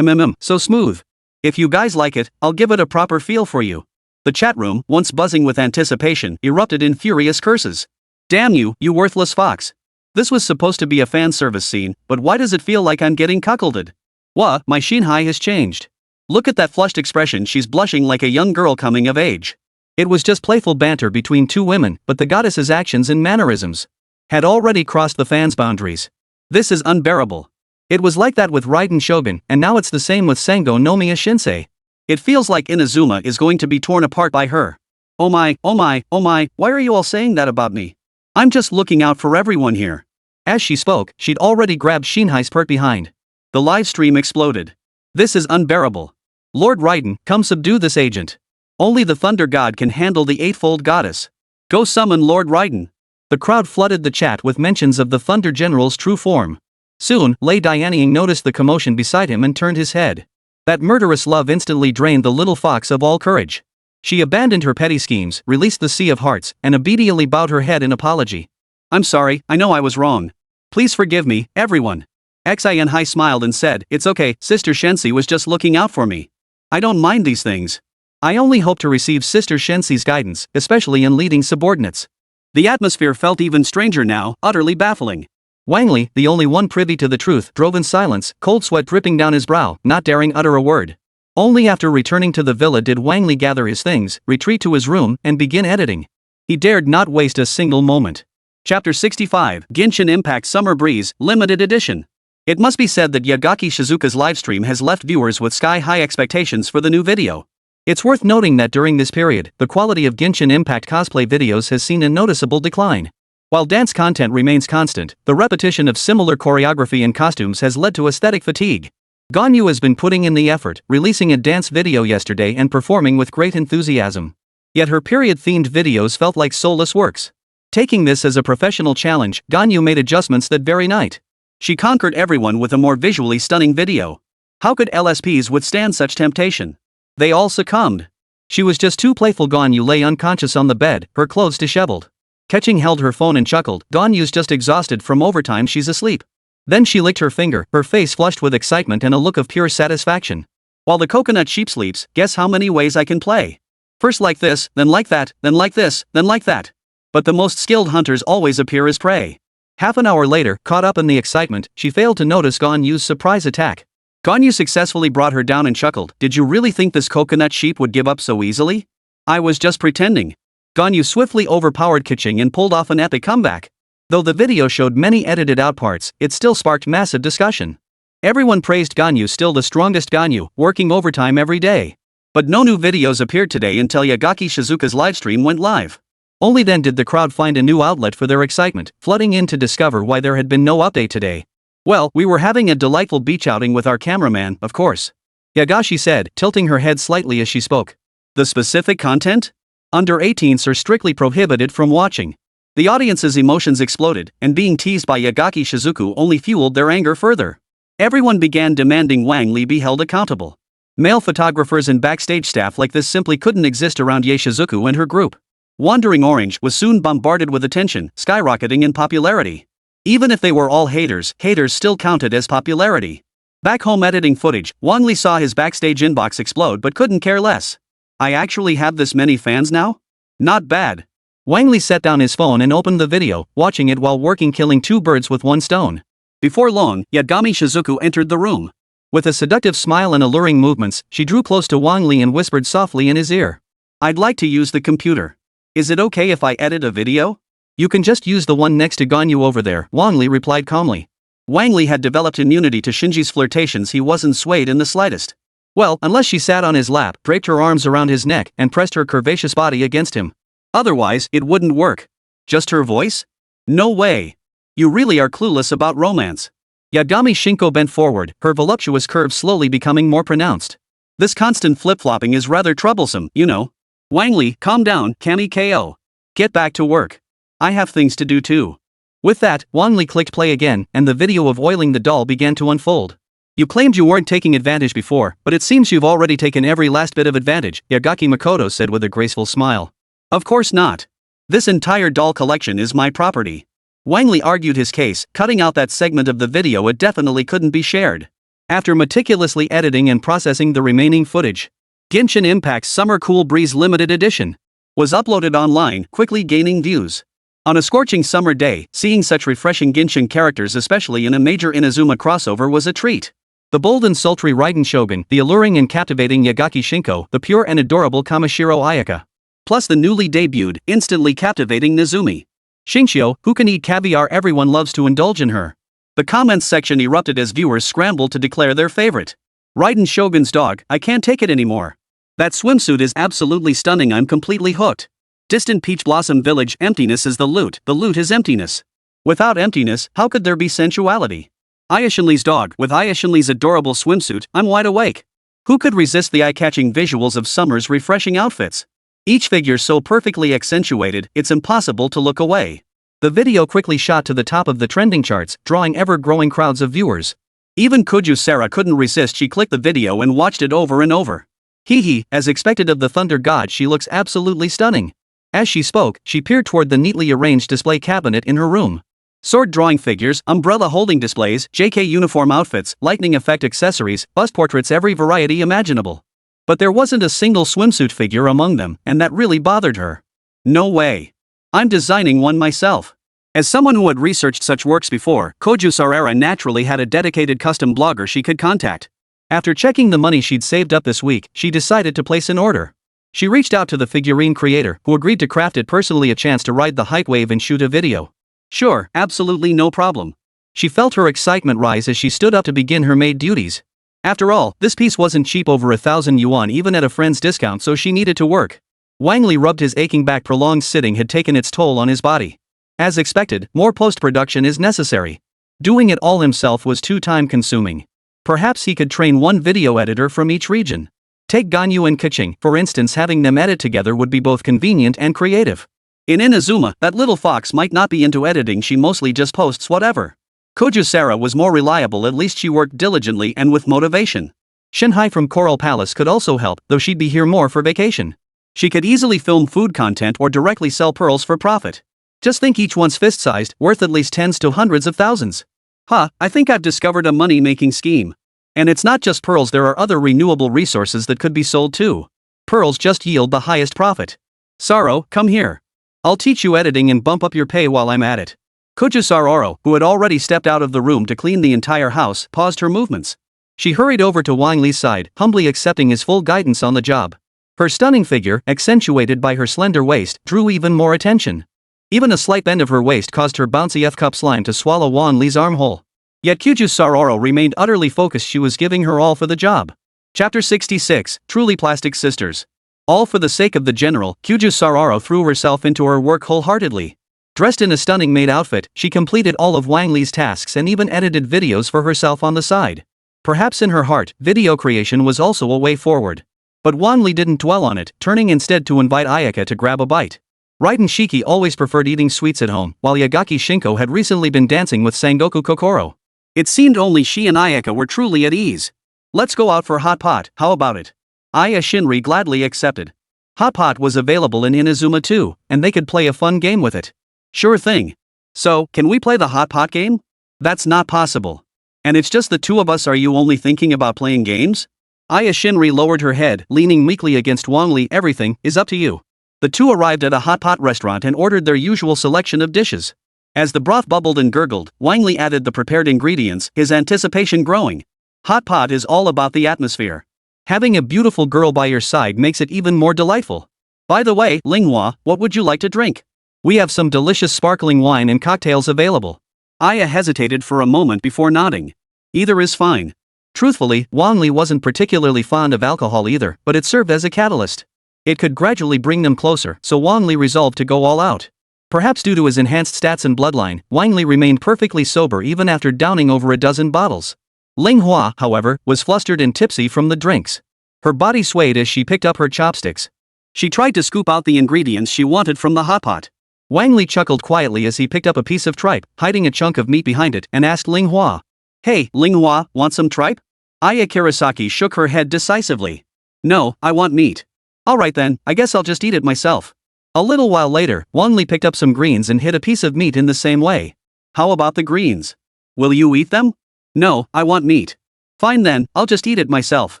so smooth. If you guys like it, I'll give it a proper feel for you. The chat room, once buzzing with anticipation, erupted in furious curses. Damn you, you worthless fox. This was supposed to be a fan service scene, but why does it feel like I'm getting cuckolded? My Shinhai has changed. Look at that flushed expression, she's blushing like a young girl coming of age. It was just playful banter between two women, but the goddess's actions and mannerisms had already crossed the fans' boundaries. This is unbearable. It was like that with Raiden Shogun, and now it's the same with Sengo no Miya Shinsei. It feels like Inazuma is going to be torn apart by her. Oh my, why are you all saying that about me? I'm just looking out for everyone here. As she spoke, she'd already grabbed Shinhai's pert behind. The live stream exploded. This is unbearable. Lord Raiden, come subdue this agent. Only the Thunder God can handle the Eightfold Goddess. Go summon Lord Raiden. The crowd flooded the chat with mentions of the Thunder General's true form. Soon, Lei Dianying noticed the commotion beside him and turned his head. That murderous love instantly drained the little fox of all courage. She abandoned her petty schemes, released the Sea of Hearts, and obediently bowed her head in apology. I'm sorry, I know I was wrong. Please forgive me, everyone. Xin Hai smiled and said, it's okay, Sister Shensi was just looking out for me. I don't mind these things. I only hope to receive Sister Shensi's guidance, especially in leading subordinates. The atmosphere felt even stranger now, utterly baffling. Wang Li, the only one privy to the truth, drove in silence, cold sweat dripping down his brow, not daring utter a word. Only after returning to the villa did Wang Li gather his things, retreat to his room, and begin editing. He dared not waste a single moment. Chapter 65, Genshin Impact Summer Breeze, Limited Edition. It must be said that Yagaki Shizuka's livestream has left viewers with sky-high expectations for the new video. It's worth noting that during this period, the quality of Genshin Impact cosplay videos has seen a noticeable decline. While dance content remains constant, the repetition of similar choreography and costumes has led to aesthetic fatigue. Ganyu has been putting in the effort, releasing a dance video yesterday and performing with great enthusiasm. Yet her period-themed videos felt like soulless works. Taking this as a professional challenge, Ganyu made adjustments that very night. She conquered everyone with a more visually stunning video. How could LSPs withstand such temptation? They all succumbed. She was just too playful. Ganyu lay unconscious on the bed, her clothes disheveled. Catching held her phone and chuckled. Ganyu's just exhausted from overtime, she's asleep. Then she licked her finger, her face flushed with excitement and a look of pure satisfaction. While the coconut sheep sleeps, guess how many ways I can play? First like this, then like that, then like this, then like that. But the most skilled hunters always appear as prey. Half an hour later, caught up in the excitement, she failed to notice Ganyu's surprise attack. Ganyu successfully brought her down and chuckled. Did you really think this coconut sheep would give up so easily? I was just pretending. Ganyu swiftly overpowered Kaching and pulled off an epic comeback. Though the video showed many edited out parts, it still sparked massive discussion. Everyone praised Ganyu, still the strongest Ganyu, working overtime every day. But no new videos appeared today until Yagaki Shizuka's livestream went live. Only then did the crowd find a new outlet for their excitement, flooding in to discover why there had been no update today. Well, we were having a delightful beach outing with our cameraman, of course. Yagashi said, tilting her head slightly as she spoke. The specific content? Under 18s are strictly prohibited from watching. The audience's emotions exploded, and being teased by Yagaki Shizuku only fueled their anger further. Everyone began demanding Wang Li be held accountable. Male photographers and backstage staff like this simply couldn't exist around Yae Shizuku and her group. Wandering Orange was soon bombarded with attention, skyrocketing in popularity. Even if they were all haters, haters still counted as popularity. Back home editing footage, Wang Li saw his backstage inbox explode but couldn't care less. I actually have this many fans now? Not bad. Wang Li set down his phone and opened the video, watching it while working, killing two birds with one stone. Before long, Yagami Shizuku entered the room. With a seductive smile and alluring movements, she drew close to Wang Li and whispered softly in his ear. I'd like to use the computer. Is it okay if I edit a video? You can just use the one next to Ganyu over there, Wang Li replied calmly. Wang Li had developed immunity to Shinji's flirtations. He wasn't swayed in the slightest. Well, unless she sat on his lap, draped her arms around his neck, and pressed her curvaceous body against him. Otherwise, it wouldn't work. Just her voice? No way. You really are clueless about romance. Yagami Shinko bent forward, her voluptuous curves slowly becoming more pronounced. This constant flip-flopping is rather troublesome, you know. Wang Li, calm down, Kami KO. Get back to work. I have things to do too. With that, Wang Li clicked play again, and the video of oiling the doll began to unfold. You claimed you weren't taking advantage before, but it seems you've already taken every last bit of advantage, Yagaki Makoto said with a graceful smile. Of course not. This entire doll collection is my property. Wang Li argued his case, cutting out that segment of the video it definitely couldn't be shared. After meticulously editing and processing the remaining footage, Genshin Impact's Summer Cool Breeze Limited Edition was uploaded online, quickly gaining views. On a scorching summer day, seeing such refreshing Genshin characters, especially in a major Inazuma crossover, was a treat. The bold and sultry Raiden Shogun, the alluring and captivating Yagaki Shinko, the pure and adorable Kamishiro Ayaka. Plus the newly debuted, instantly captivating Nezumi Xingqiu, who can eat caviar. Everyone loves to indulge in her. The comments section erupted as viewers scrambled to declare their favorite. Raiden Shogun's dog, I can't take it anymore. That swimsuit is absolutely stunning, I'm completely hooked. Distant Peach Blossom Village, emptiness is the loot is emptiness. Without emptiness, how could there be sensuality? Ayashinli's dog, with Ayashinli's adorable swimsuit, I'm wide awake. Who could resist the eye-catching visuals of Summer's refreshing outfits? Each figure so perfectly accentuated, it's impossible to look away. The video quickly shot to the top of the trending charts, drawing ever-growing crowds of viewers. Even Koju Sarah couldn't resist. She clicked the video and watched it over and over. Hee, as expected of the Thunder God, she looks absolutely stunning. As she spoke, she peered toward the neatly arranged display cabinet in her room. Sword drawing figures, umbrella holding displays, JK uniform outfits, lightning effect accessories, bust portraits, every variety imaginable. But there wasn't a single swimsuit figure among them, and that really bothered her. No way. I'm designing one myself. As someone who had researched such works before, Koju Sarera naturally had a dedicated custom blogger she could contact. After checking the money she'd saved up this week, she decided to place an order. She reached out to the figurine creator, who agreed to craft it personally a chance to ride the hype wave and shoot a video. Sure, absolutely no problem. She felt her excitement rise as she stood up to begin her maid duties. After all, this piece wasn't cheap, over 1,000 yuan even at a friend's discount, so she needed to work. Wang Li rubbed his aching back. Prolonged sitting had taken its toll on his body. As expected, more post-production is necessary. Doing it all himself was too time-consuming. Perhaps he could train one video editor from each region. Take Ganyu and Kaching, for instance. Having them edit together would be both convenient and creative. In Inazuma, that little fox might not be into editing, she mostly just posts whatever. Kojusara was more reliable, at least she worked diligently and with motivation. Shinhai from Coral Palace could also help, though she'd be here more for vacation. She could easily film food content or directly sell pearls for profit. Just think, each one's fist-sized, worth at least tens to hundreds of thousands. I think I've discovered a money-making scheme. And it's not just pearls, there are other renewable resources that could be sold too. Pearls just yield the highest profit. Saro, come here. I'll teach you editing and bump up your pay while I'm at it. Kojusara, who had already stepped out of the room to clean the entire house, paused her movements. She hurried over to Wang Li's side, humbly accepting his full guidance on the job. Her stunning figure, accentuated by her slender waist, drew even more attention. Even a slight bend of her waist caused her bouncy F-cup slime to swallow Wang Li's armhole. Yet Kojusara remained utterly focused. She was giving her all for the job. Chapter 66, Truly Plastic Sisters. All for the sake of the general, Kojusara threw herself into her work wholeheartedly. Dressed in a stunning maid outfit, she completed all of Wang Li's tasks and even edited videos for herself on the side. Perhaps in her heart, video creation was also a way forward. But Wang Li didn't dwell on it, turning instead to invite Ayaka to grab a bite. Raiden Shiki always preferred eating sweets at home, while Yagaki Shinko had recently been dancing with Sangoku Kokoro. It seemed only she and Ayaka were truly at ease. Let's go out for hot pot, how about it? Aya Shinri gladly accepted. Hot pot was available in Inazuma too, and they could play a fun game with it. Sure thing. So, can we play the hot pot game? That's not possible. And it's just the two of us. Are you only thinking about playing games? Aya Shinri lowered her head, leaning meekly against Wang Li. Everything is up to you. The two arrived at a hot pot restaurant and ordered their usual selection of dishes. As the broth bubbled and gurgled, Wang Li added the prepared ingredients, his anticipation growing. Hot pot is all about the atmosphere. Having a beautiful girl by your side makes it even more delightful. By the way, Linghua, what would you like to drink? We have some delicious sparkling wine and cocktails available. Aya hesitated for a moment before nodding. Either is fine. Truthfully, Wang Li wasn't particularly fond of alcohol either, but it served as a catalyst. It could gradually bring them closer, so Wang Li resolved to go all out. Perhaps due to his enhanced stats and bloodline, Wang Li remained perfectly sober even after downing over a dozen bottles. Linghua, however, was flustered and tipsy from the drinks. Her body swayed as she picked up her chopsticks. She tried to scoop out the ingredients she wanted from the hot pot. Wang Li chuckled quietly as he picked up a piece of tripe, hiding a chunk of meat behind it, and asked Linghua. Hey, Linghua, want some tripe? Aya Kurosaki shook her head decisively. No, I want meat. Alright then, I guess I'll just eat it myself. A little while later, Wang Li picked up some greens and hid a piece of meat in the same way. How about the greens? Will you eat them? No, I want meat. Fine then, I'll just eat it myself.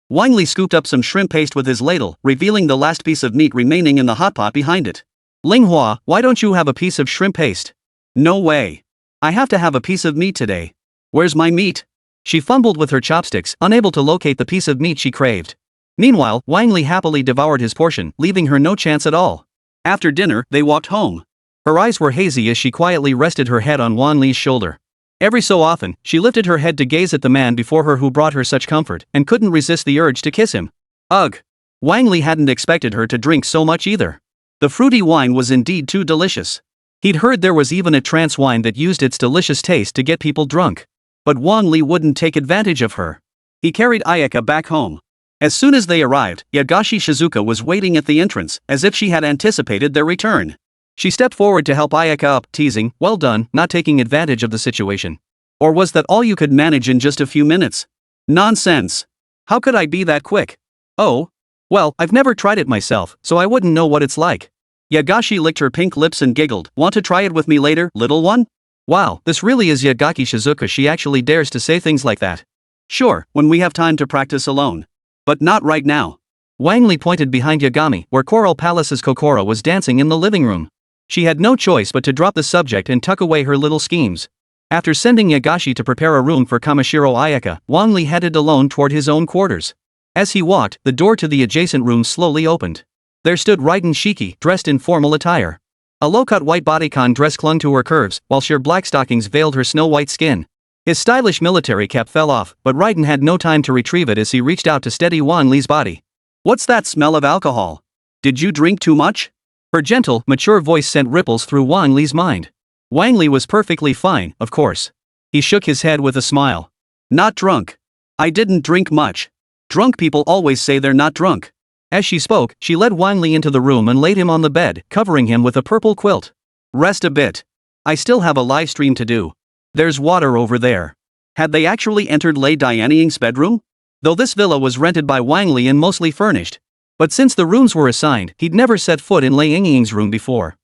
Wang Li scooped up some shrimp paste with his ladle, revealing the last piece of meat remaining in the hot pot behind it. Linghua, why don't you have a piece of shrimp paste? No way. I have to have a piece of meat today. Where's my meat? She fumbled with her chopsticks, unable to locate the piece of meat she craved. Meanwhile, Wang Li happily devoured his portion, leaving her no chance at all. After dinner, they walked home. Her eyes were hazy as she quietly rested her head on Wang Li's shoulder. Every so often, she lifted her head to gaze at the man before her who brought her such comfort, and couldn't resist the urge to kiss him. Ugh! Wang Li hadn't expected her to drink so much either. The fruity wine was indeed too delicious. He'd heard there was even a trance wine that used its delicious taste to get people drunk. But Wang Li wouldn't take advantage of her. He carried Ayaka back home. As soon as they arrived, Yagashi Shizuka was waiting at the entrance, as if she had anticipated their return. She stepped forward to help Ayaka up, teasing, well done, not taking advantage of the situation. Or was that all you could manage in just a few minutes? Nonsense. How could I be that quick? Oh? Well, I've never tried it myself, so I wouldn't know what it's like. Yagashi licked her pink lips and giggled. Want to try it with me later, little one? Wow, this really is Yagaki Shizuka. She actually dares to say things like that. Sure, when we have time to practice alone. But not right now. Wang Li pointed behind Yagami, where Coral Palace's Kokoro was dancing in the living room. She had no choice but to drop the subject and tuck away her little schemes. After sending Yagashi to prepare a room for Kamishiro Ayaka, Wang Li headed alone toward his own quarters. As he walked, the door to the adjacent room slowly opened. There stood Raiden Shiki, dressed in formal attire. A low-cut white bodycon dress clung to her curves, while sheer black stockings veiled her snow-white skin. His stylish military cap fell off, but Raiden had no time to retrieve it as he reached out to steady Wang Li's body. "What's that smell of alcohol? Did you drink too much?" Her gentle, mature voice sent ripples through Wang Li's mind. Wang Li was perfectly fine, of course. He shook his head with a smile. "Not drunk. I didn't drink much. Drunk people always say they're not drunk." As she spoke, she led Wang Li into the room and laid him on the bed, covering him with a purple quilt. "Rest a bit. I still have a live stream to do. There's water over there." Had they actually entered Lei Dianying's bedroom? Though this villa was rented by Wang Li and mostly furnished. But since the rooms were assigned, he'd never set foot in Lei Yingying's room before.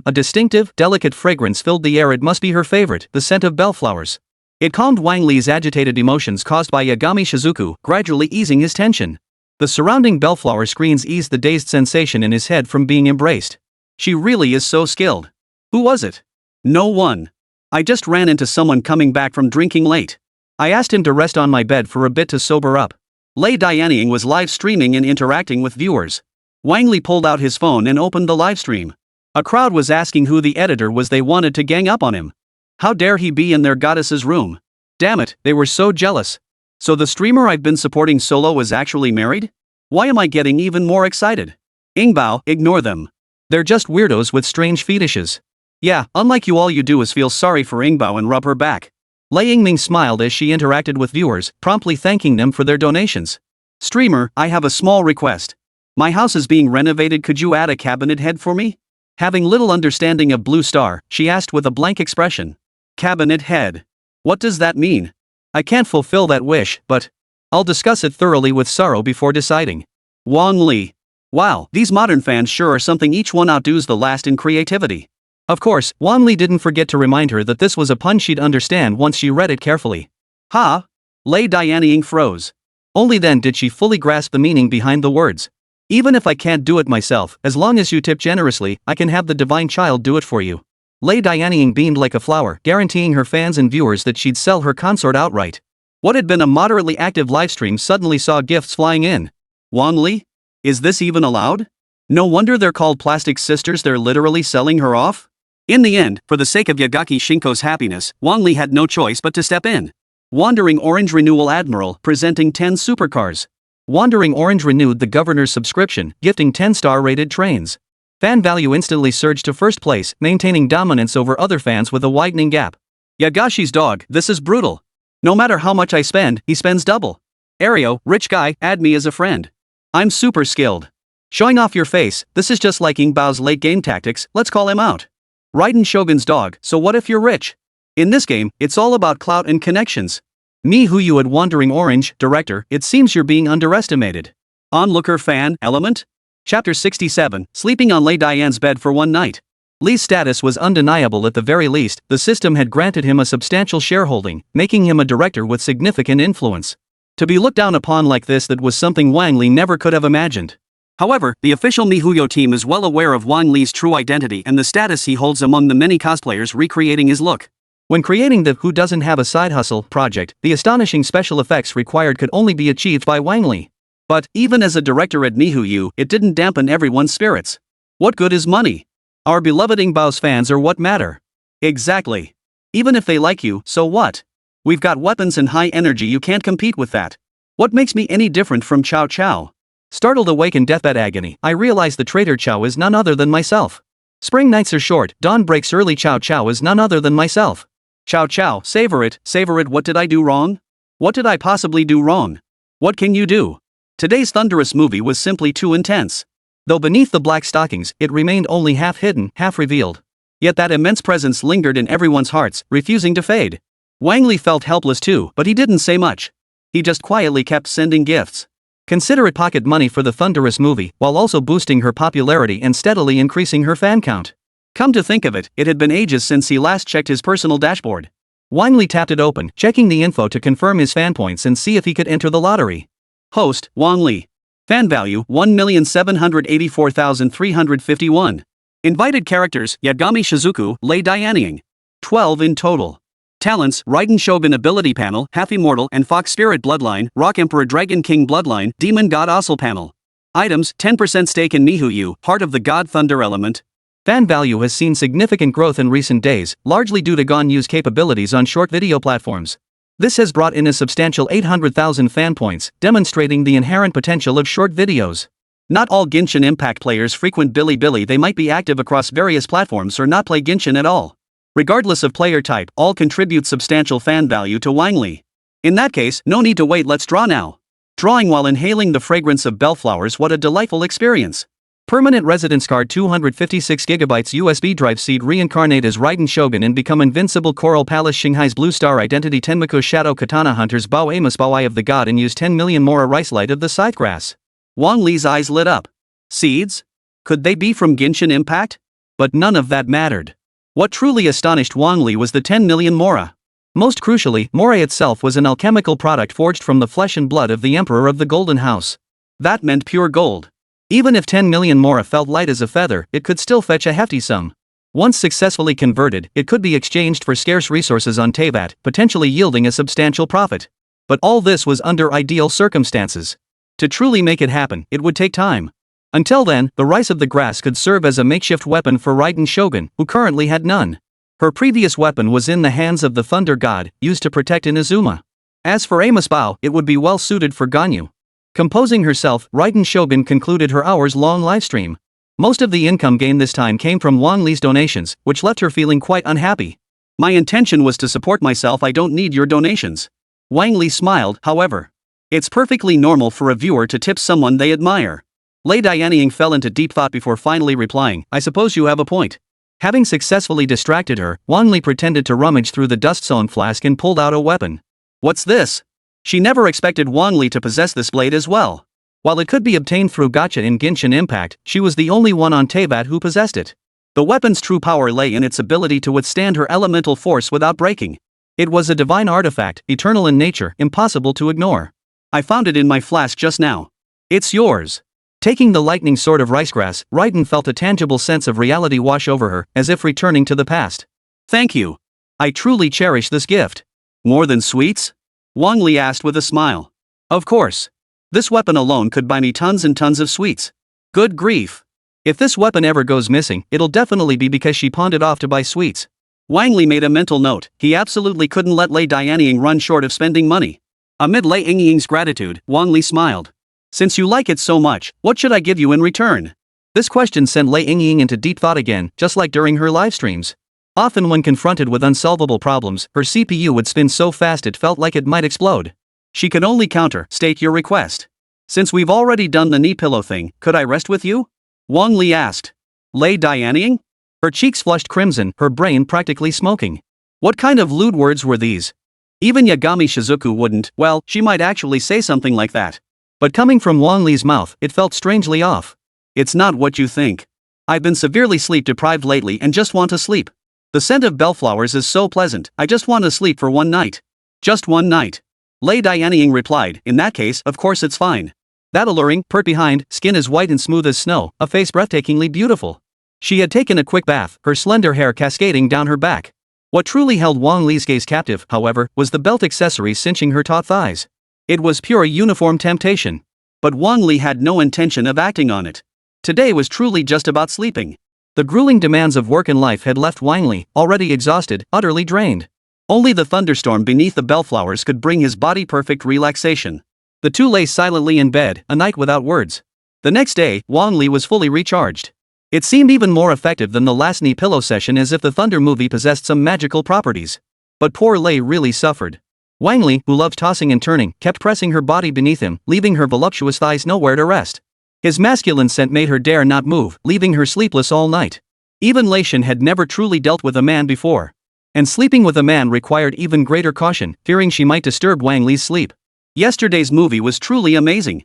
A distinctive, delicate fragrance filled the air. It must be her favorite, the scent of bellflowers. It calmed Wang Li's agitated emotions caused by Yagami Shizuku, gradually easing his tension. The surrounding bellflower screens eased the dazed sensation in his head from being embraced. She really is so skilled. Who was it? No one. I just ran into someone coming back from drinking late. I asked him to rest on my bed for a bit to sober up. Lei Dianying was live streaming and interacting with viewers. Wang Li pulled out his phone and opened the live stream. A crowd was asking who the editor was. They wanted to gang up on him. How dare he be in their goddess's room? Damn it, they were so jealous. So the streamer I've been supporting solo was actually married? Why am I getting even more excited? Ingbao, ignore them. They're just weirdos with strange fetishes. Yeah, unlike you, all you do is feel sorry for Ingbao and rub her back. Lei Yingming smiled as she interacted with viewers, promptly thanking them for their donations. Streamer, I have a small request. My house is being renovated. Could you add a cabinet head for me? Having little understanding of Blue Star, she asked with a blank expression. Cabinet head. What does that mean? I can't fulfill that wish, but I'll discuss it thoroughly with Saro before deciding. Wang Li. Wow, these modern fans sure are something. Each one outdoes the last in creativity. Of course, Wang Li didn't forget to remind her that this was a pun she'd understand once she read it carefully. Ha! Lei Dianying froze. Only then did she fully grasp the meaning behind the words. Even if I can't do it myself, as long as you tip generously, I can have the divine child do it for you. Lei Dianying beamed like a flower, guaranteeing her fans and viewers that she'd sell her consort outright. What had been a moderately active livestream suddenly saw gifts flying in. Wang Li? Is this even allowed? No wonder they're called plastic sisters. They're literally selling her off? In the end, for the sake of Yagaki Shinko's happiness, Wang Li had no choice but to step in. Wandering Orange Renewal Admiral, presenting 10 supercars. Wandering Orange renewed the governor's subscription, gifting 10-star rated trains. Fan value instantly surged to first place, maintaining dominance over other fans with a widening gap. Yagashi's dog, this is brutal. No matter how much I spend, he spends double. Ario, rich guy, add me as a friend. I'm super skilled. Showing off your face, this is just like Ingbao's late game tactics. Let's call him out. Raiden Shogun's dog, so what if you're rich? In this game, it's all about clout and connections. Me who you at Wandering Orange, director, it seems you're being underestimated. Onlooker fan, element? Chapter 67, sleeping on Lei Diane's bed for one night. Li's status was undeniable. At the very least, the system had granted him a substantial shareholding, making him a director with significant influence. To be looked down upon like this, that was something Wang Li never could have imagined. However, the official MiHuYo team is well aware of Wang Li's true identity and the status he holds among the many cosplayers recreating his look. When creating the Who Doesn't Have a Side Hustle project, the astonishing special effects required could only be achieved by Wang Li. But, even as a director at MiHuYo, it didn't dampen everyone's spirits. What good is money? Our beloved Ingbao's fans are what matter. Exactly. Even if they like you, so what? We've got weapons and high energy. You can't compete with that. What makes me any different from Cao Cao? Startled awake in deathbed agony, I realize the traitor Cao is none other than myself. Spring nights are short, dawn breaks early. Cao Cao is none other than myself. Cao Cao, savor it, savor it. What did I do wrong? What did I possibly do wrong? What can you do? Today's thunderous movie was simply too intense. Though beneath the black stockings, it remained only half hidden, half revealed. Yet that immense presence lingered in everyone's hearts, refusing to fade. Wang Li felt helpless too, but he didn't say much. He just quietly kept sending gifts. Consider it pocket money for the thunderous movie, while also boosting her popularity and steadily increasing her fan count. Come to think of it, it had been ages since he last checked his personal dashboard. Wang Li tapped it open, checking the info to confirm his fan points and see if he could enter the lottery. Host, Wang Li. Fan value, 1,784,351. Invited characters, Yagami Shizuku, Lei Dianying. 12 in total. Talents: Raiden Shogun Ability Panel, Half Immortal and Fox Spirit Bloodline, Rock Emperor Dragon King Bloodline, Demon God Osel Panel. Items: 10% stake in Mihuyu, Heart of the God Thunder Element. Fan value has seen significant growth in recent days, largely due to Gonyu's capabilities on short video platforms. This has brought in a substantial 800,000 fan points, demonstrating the inherent potential of short videos. Not all Genshin Impact players frequent Bilibili. They might be active across various platforms or not play Genshin at all. Regardless of player type, all contribute substantial fan value to Wang Li. In that case, no need to wait, let's draw now. Drawing while inhaling the fragrance of bellflowers, what a delightful experience. Permanent residence card 256GB USB drive seed, reincarnate as Raiden Shogun and become invincible. Coral Palace Shanghai's Blue Star Identity Tenmuko Shadow Katana Hunters Bao Amos Bao Eye of the God and use 10 million Mora Rice Light of the Scythegrass. Wang Li's eyes lit up. Seeds? Could they be from Genshin Impact? But none of that mattered. What truly astonished Wang Li was the 10 million Mora. Most crucially, Mora itself was an alchemical product forged from the flesh and blood of the Emperor of the Golden House. That meant pure gold. Even if 10 million Mora felt light as a feather, it could still fetch a hefty sum. Once successfully converted, it could be exchanged for scarce resources on Teyvat, potentially yielding a substantial profit. But all this was under ideal circumstances. To truly make it happen, it would take time. Until then, the rice of the grass could serve as a makeshift weapon for Raiden Shogun, who currently had none. Her previous weapon was in the hands of the Thunder God, used to protect Inazuma. As for Amos Bao, it would be well suited for Gonyu. Composing herself, Raiden Shogun concluded her hours-long livestream. Most of the income gained this time came from Wang Li's donations, which left her feeling quite unhappy. My intention was to support myself, I don't need your donations. Wang Li smiled, however. It's perfectly normal for a viewer to tip someone they admire. Lei Dianying fell into deep thought before finally replying, I suppose you have a point. Having successfully distracted her, Wang Li pretended to rummage through the dust-sown flask and pulled out a weapon. What's this? She never expected Wang Li to possess this blade as well. While it could be obtained through gacha in Genshin Impact, she was the only one on Teyvat who possessed it. The weapon's true power lay in its ability to withstand her elemental force without breaking. It was a divine artifact, eternal in nature, impossible to ignore. I found it in my flask just now. It's yours. Taking the lightning sword of ricegrass, Raiden felt a tangible sense of reality wash over her, as if returning to the past. Thank you. I truly cherish this gift. More than sweets? Wang Li asked with a smile. Of course. This weapon alone could buy me tons and tons of sweets. Good grief. If this weapon ever goes missing, it'll definitely be because she pawned it off to buy sweets. Wang Li made a mental note, he absolutely couldn't let Lei Dianying run short of spending money. Amid Lei Yingying's gratitude, Wang Li smiled. Since you like it so much, what should I give you in return? This question sent Lei Yingying into deep thought again, just like during her live streams. Often when confronted with unsolvable problems, her CPU would spin so fast it felt like it might explode. She could only counter, state your request. Since we've already done the knee pillow thing, could I rest with you? Wang Li asked. Lei Dianying? Her cheeks flushed crimson, her brain practically smoking. What kind of lewd words were these? Even Yagami Shizuku wouldn't, well, she might actually say something like that. But coming from Wang Li's mouth, it felt strangely off. It's not what you think. I've been severely sleep deprived lately and just want to sleep. The scent of bellflowers is so pleasant, I just want to sleep for one night. Just one night. Lei Dianying replied, in that case, of course it's fine. That alluring, pert behind, skin as white and smooth as snow, a face breathtakingly beautiful. She had taken a quick bath, her slender hair cascading down her back. What truly held Wang Li's gaze captive, however, was the belt accessory cinching her taut thighs. It was pure uniform temptation. But Wang Li had no intention of acting on it. Today was truly just about sleeping. The grueling demands of work and life had left Wang Li, already exhausted, utterly drained. Only the thunderstorm beneath the bellflowers could bring his body perfect relaxation. The two lay silently in bed, a night without words. The next day, Wang Li was fully recharged. It seemed even more effective than the last knee pillow session, as if the Thunder movie possessed some magical properties. But poor Lei really suffered. Wang Li, who loved tossing and turning, kept pressing her body beneath him, leaving her voluptuous thighs nowhere to rest. His masculine scent made her dare not move, leaving her sleepless all night. Even Lei Shen had never truly dealt with a man before. And sleeping with a man required even greater caution, fearing she might disturb Wang Li's sleep. Yesterday's movie was truly amazing.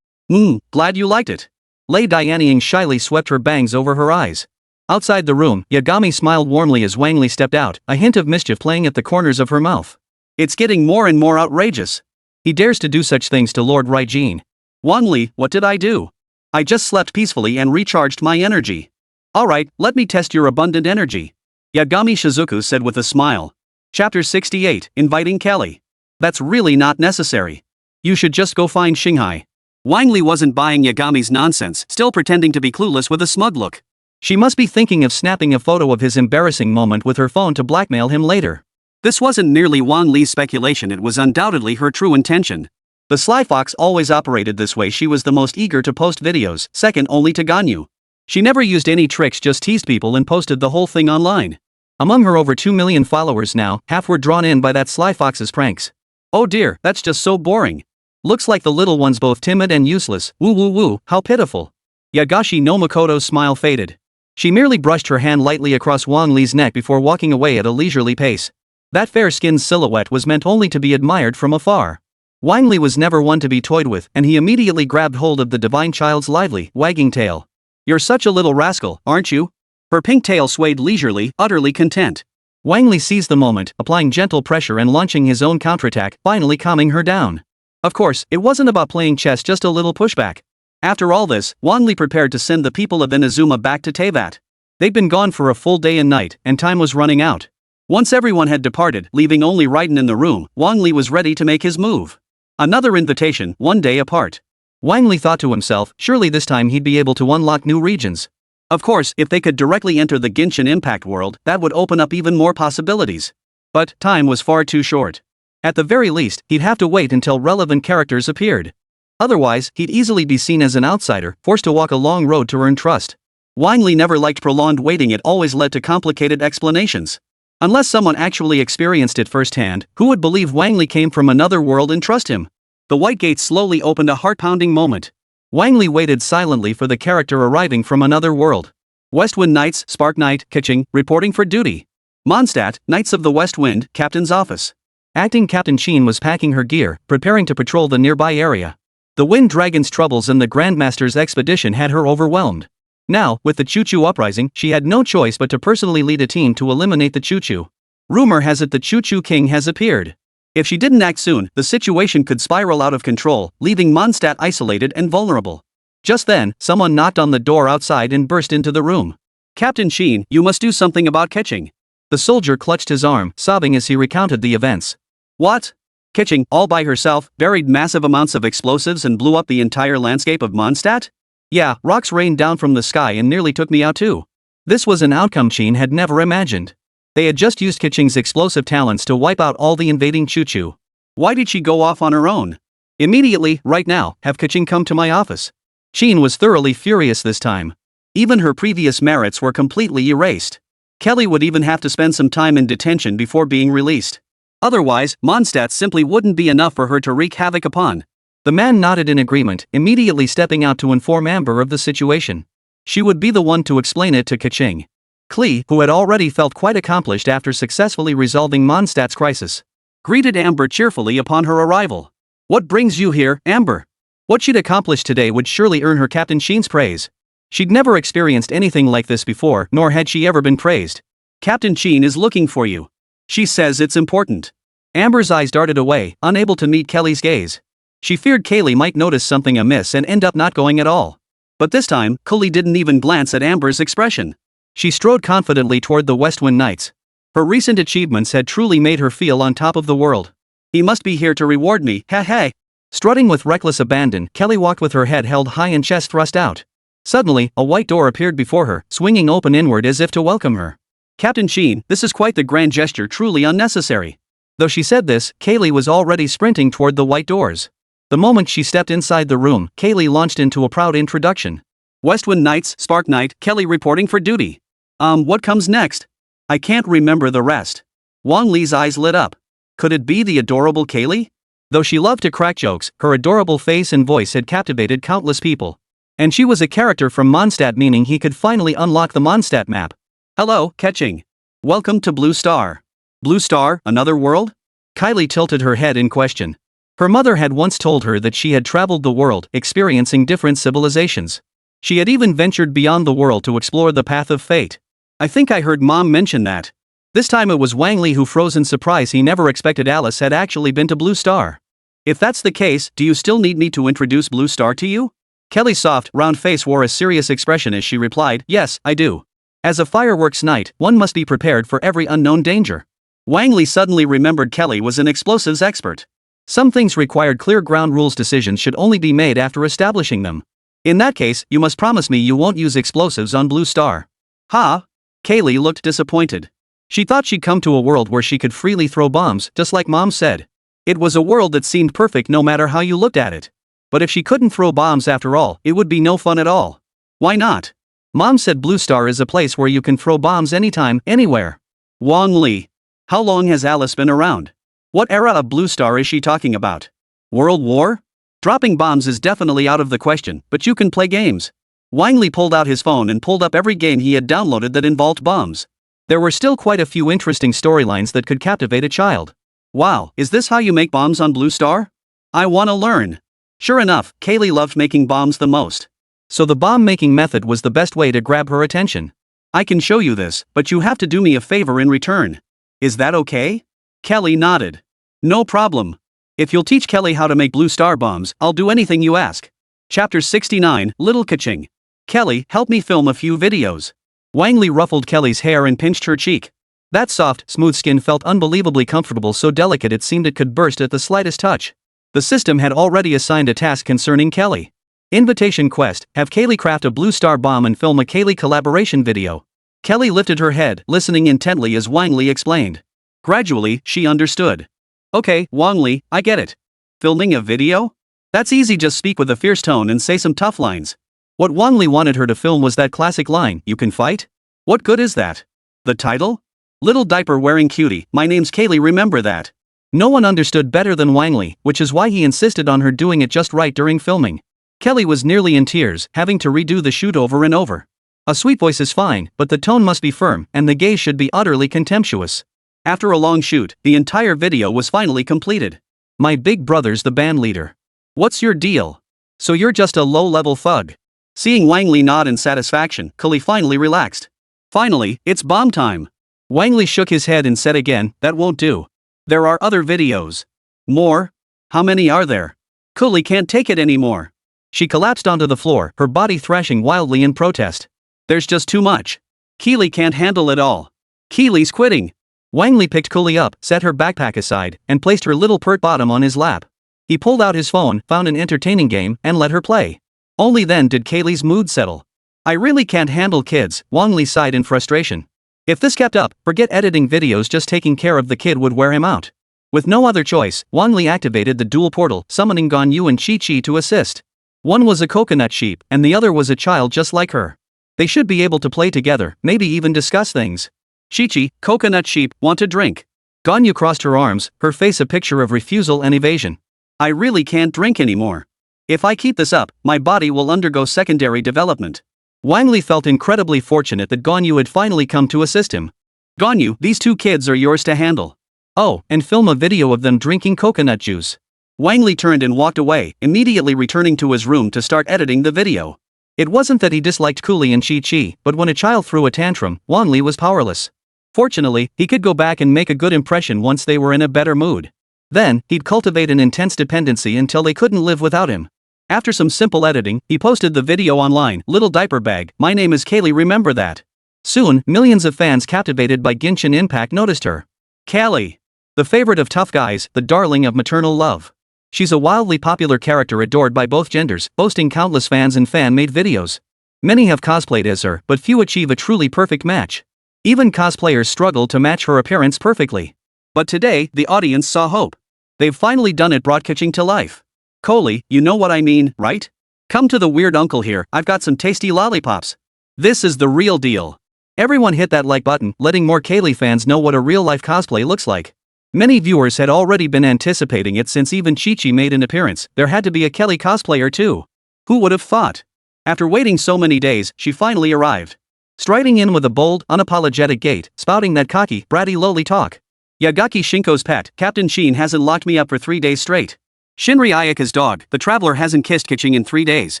Glad you liked it. Lei Dianying shyly swept her bangs over her eyes. Outside the room, Yagami smiled warmly as Wang Li stepped out, a hint of mischief playing at the corners of her mouth. It's getting more and more outrageous. He dares to do such things to Lord Raiden. Wang Li, what did I do? I just slept peacefully and recharged my energy. Alright, let me test your abundant energy. Yagami Shizuku said with a smile. Chapter 68, Inviting Kelly. That's really not necessary. You should just go find Shinghai. Wang Li wasn't buying Yagami's nonsense, still pretending to be clueless with a smug look. She must be thinking of snapping a photo of his embarrassing moment with her phone to blackmail him later. This wasn't merely Wang Li's speculation, it was undoubtedly her true intention. The sly fox always operated this way. She was the most eager to post videos, second only to Ganyu. She never used any tricks, just teased people and posted the whole thing online. Among her over 2 million followers now, half were drawn in by that sly fox's pranks. Oh dear, that's just so boring. Looks like the little one's both timid and useless. Woo woo woo, how pitiful. Yagashi no Makoto's smile faded. She merely brushed her hand lightly across Wang Li's neck before walking away at a leisurely pace. That fair-skinned silhouette was meant only to be admired from afar. Wang Li was never one to be toyed with, and he immediately grabbed hold of the divine child's lively, wagging tail. You're such a little rascal, aren't you? Her pink tail swayed leisurely, utterly content. Wang Li seized the moment, applying gentle pressure and launching his own counterattack, finally calming her down. Of course, it wasn't about playing chess, just a little pushback. After all this, Wang Li prepared to send the people of Inazuma back to Teyvat. They'd been gone for a full day and night, and time was running out. Once everyone had departed, leaving only Raiden in the room, Wang Li was ready to make his move. Another invitation, one day apart. Wang Li thought to himself, surely this time he'd be able to unlock new regions. Of course, if they could directly enter the Genshin Impact world, that would open up even more possibilities. But time was far too short. At the very least, he'd have to wait until relevant characters appeared. Otherwise, he'd easily be seen as an outsider, forced to walk a long road to earn trust. Wang Li never liked prolonged waiting, it always led to complicated explanations. Unless someone actually experienced it firsthand, who would believe Wang Li came from another world and trust him? The white gates slowly opened, a heart-pounding moment. Wang Li waited silently for the character arriving from another world. Westwind Knights, Spark Knight, Kitching, reporting for duty. Mondstadt, Knights of the West Wind, Captain's office. Acting Captain Sheen was packing her gear, preparing to patrol the nearby area. The Wind Dragon's troubles and the Grandmaster's expedition had her overwhelmed. Now, with the Choo-Choo uprising, she had no choice but to personally lead a team to eliminate the Choo-Choo. Rumor has it the Choo-Choo King has appeared. If she didn't act soon, the situation could spiral out of control, leaving Mondstadt isolated and vulnerable. Just then, someone knocked on the door outside and burst into the room. Captain Sheen, you must do something about Kitching. The soldier clutched his arm, sobbing as he recounted the events. What? Kitching, all by herself, buried massive amounts of explosives and blew up the entire landscape of Mondstadt? Yeah, rocks rained down from the sky and nearly took me out too. This was an outcome Sheen had never imagined. They had just used Kitching's explosive talents to wipe out all the invading Choo-Choo. Why did she go off on her own? Immediately, right now, have Kitching come to my office. Sheen was thoroughly furious this time. Even her previous merits were completely erased. Kelly would even have to spend some time in detention before being released. Otherwise, Mondstadt simply wouldn't be enough for her to wreak havoc upon. The man nodded in agreement, immediately stepping out to inform Amber of the situation. She would be the one to explain it to Kitching. Klee, who had already felt quite accomplished after successfully resolving Mondstadt's crisis, greeted Amber cheerfully upon her arrival. What brings you here, Amber? What she'd accomplished today would surely earn her Captain Sheen's praise. She'd never experienced anything like this before, nor had she ever been praised. Captain Sheen is looking for you. She says it's important. Amber's eyes darted away, unable to meet Kelly's gaze. She feared Kaylee might notice something amiss and end up not going at all. But this time, Kaylee didn't even glance at Amber's expression. She strode confidently toward the Westwind Knights. Her recent achievements had truly made her feel on top of the world. He must be here to reward me, ha ha. Strutting with reckless abandon, Kelly walked with her head held high and chest thrust out. Suddenly, a white door appeared before her, swinging open inward as if to welcome her. Captain Sheen, this is quite the grand gesture, truly unnecessary. Though she said this, Kaylee was already sprinting toward the white doors. The moment she stepped inside the room, Kaylee launched into a proud introduction. Westwind Knights, Spark Knight, Kelly reporting for duty. What comes next? I can't remember the rest. Wang Li's eyes lit up. Could it be the adorable Kaylee? Though she loved to crack jokes, her adorable face and voice had captivated countless people. And she was a character from Mondstadt, meaning he could finally unlock the Mondstadt map. Hello, Kitching. Welcome to Blue Star. Blue Star, another world? Kylie tilted her head in question. Her mother had once told her that she had traveled the world, experiencing different civilizations. She had even ventured beyond the world to explore the path of fate. I think I heard Mom mention that. This time it was Wang Li who froze in surprise. He never expected Alice had actually been to Blue Star. If that's the case, do you still need me to introduce Blue Star to you? Kelly's soft, round face wore a serious expression as she replied, yes, I do. As a fireworks knight, one must be prepared for every unknown danger. Wang Li suddenly remembered Kelly was an explosives expert. Some things required clear ground rules. Decisions should only be made after establishing them. In that case, you must promise me you won't use explosives on Blue Star. Ha! Kaylee looked disappointed. She thought she'd come to a world where she could freely throw bombs, just like Mom said. It was a world that seemed perfect no matter how you looked at it. But if she couldn't throw bombs after all, it would be no fun at all. Why not? Mom said Blue Star is a place where you can throw bombs anytime, anywhere. Wang Li. How long has Alice been around? What era of Blue Star is she talking about? World War? Dropping bombs is definitely out of the question, but you can play games. Wang Li pulled out his phone and pulled up every game he had downloaded that involved bombs. There were still quite a few interesting storylines that could captivate a child. Wow, is this how you make bombs on Blue Star? I wanna learn. Sure enough, Kaylee loved making bombs the most. So the bomb-making method was the best way to grab her attention. I can show you this, but you have to do me a favor in return. Is that okay? Kelly nodded. No problem. If you'll teach Kelly how to make Blue Star bombs, I'll do anything you ask. Chapter 69, Little Kaching. Kelly, help me film a few videos. Wang Li ruffled Kelly's hair and pinched her cheek. That soft, smooth skin felt unbelievably comfortable, so delicate it seemed it could burst at the slightest touch. The system had already assigned a task concerning Kelly. Invitation quest, have Kaylee craft a Blue Star bomb and film a Kaylee collaboration video. Kelly lifted her head, listening intently as Wang Li explained. Gradually, she understood. Okay, Wang Li, I get it. Filming a video? That's easy, just speak with a fierce tone and say some tough lines. What Wang Li wanted her to film was that classic line, you can fight? What good is that? The title? Little diaper wearing cutie, my name's Kaylee, remember that. No one understood better than Wang Li, which is why he insisted on her doing it just right during filming. Kelly was nearly in tears, having to redo the shoot over and over. A sweet voice is fine, but the tone must be firm, and the gaze should be utterly contemptuous. After a long shoot, the entire video was finally completed. My big brother's the band leader. What's your deal? So you're just a low-level thug. Seeing Wang Li nod in satisfaction, Kelly finally relaxed. Finally, it's bomb time. Wang Li shook his head and said again, that won't do. There are other videos. More? How many are there? Kelly can't take it anymore. She collapsed onto the floor, her body thrashing wildly in protest. There's just too much. Keely can't handle it all. Keely's quitting. Wang Li picked Kelly up, set her backpack aside, and placed her little pert bottom on his lap. He pulled out his phone, found an entertaining game, and let her play. Only then did Kaylee's mood settle. I really can't handle kids, Wang Li sighed in frustration. If this kept up, forget editing videos, just taking care of the kid would wear him out. With no other choice, Wang Li activated the dual portal, summoning Ganyu and Chi-Chi to assist. One was a coconut sheep, and the other was a child just like her. They should be able to play together, maybe even discuss things. Chi-Chi, coconut sheep, want a drink. Ganyu crossed her arms, her face a picture of refusal and evasion. I really can't drink anymore. If I keep this up, my body will undergo secondary development. Wang Li felt incredibly fortunate that Ganyu had finally come to assist him. Ganyu, these two kids are yours to handle. Oh, and film a video of them drinking coconut juice. Wang Li turned and walked away, immediately returning to his room to start editing the video. It wasn't that he disliked Kuli and Chi-Chi, but when a child threw a tantrum, Wang Li was powerless. Fortunately, he could go back and make a good impression once they were in a better mood. Then, he'd cultivate an intense dependency until they couldn't live without him. After some simple editing, he posted the video online, Little Diaper Bag, my name is Kaylee, remember that. Soon, millions of fans captivated by Genshin Impact noticed her. Kaylee. The favorite of tough guys, the darling of maternal love. She's a wildly popular character adored by both genders, boasting countless fans and fan-made videos. Many have cosplayed as her, but few achieve a truly perfect match. Even cosplayers struggle to match her appearance perfectly. But today, the audience saw hope. They've finally done it, brought Kaching to life. Coley, you know what I mean, right? Come to the weird uncle here, I've got some tasty lollipops. This is the real deal. Everyone hit that like button, letting more Kaylee fans know what a real-life cosplay looks like. Many viewers had already been anticipating it since even Chi-Chi made an appearance. There had to be a Kelly cosplayer too. Who would have thought? After waiting so many days, she finally arrived. Striding in with a bold, unapologetic gait, spouting that cocky, bratty lowly talk. Yagaki Shinko's pet, Captain Sheen hasn't locked me up for 3 days straight. Shinri Ayaka's dog, the traveler hasn't kissed Kaching in 3 days.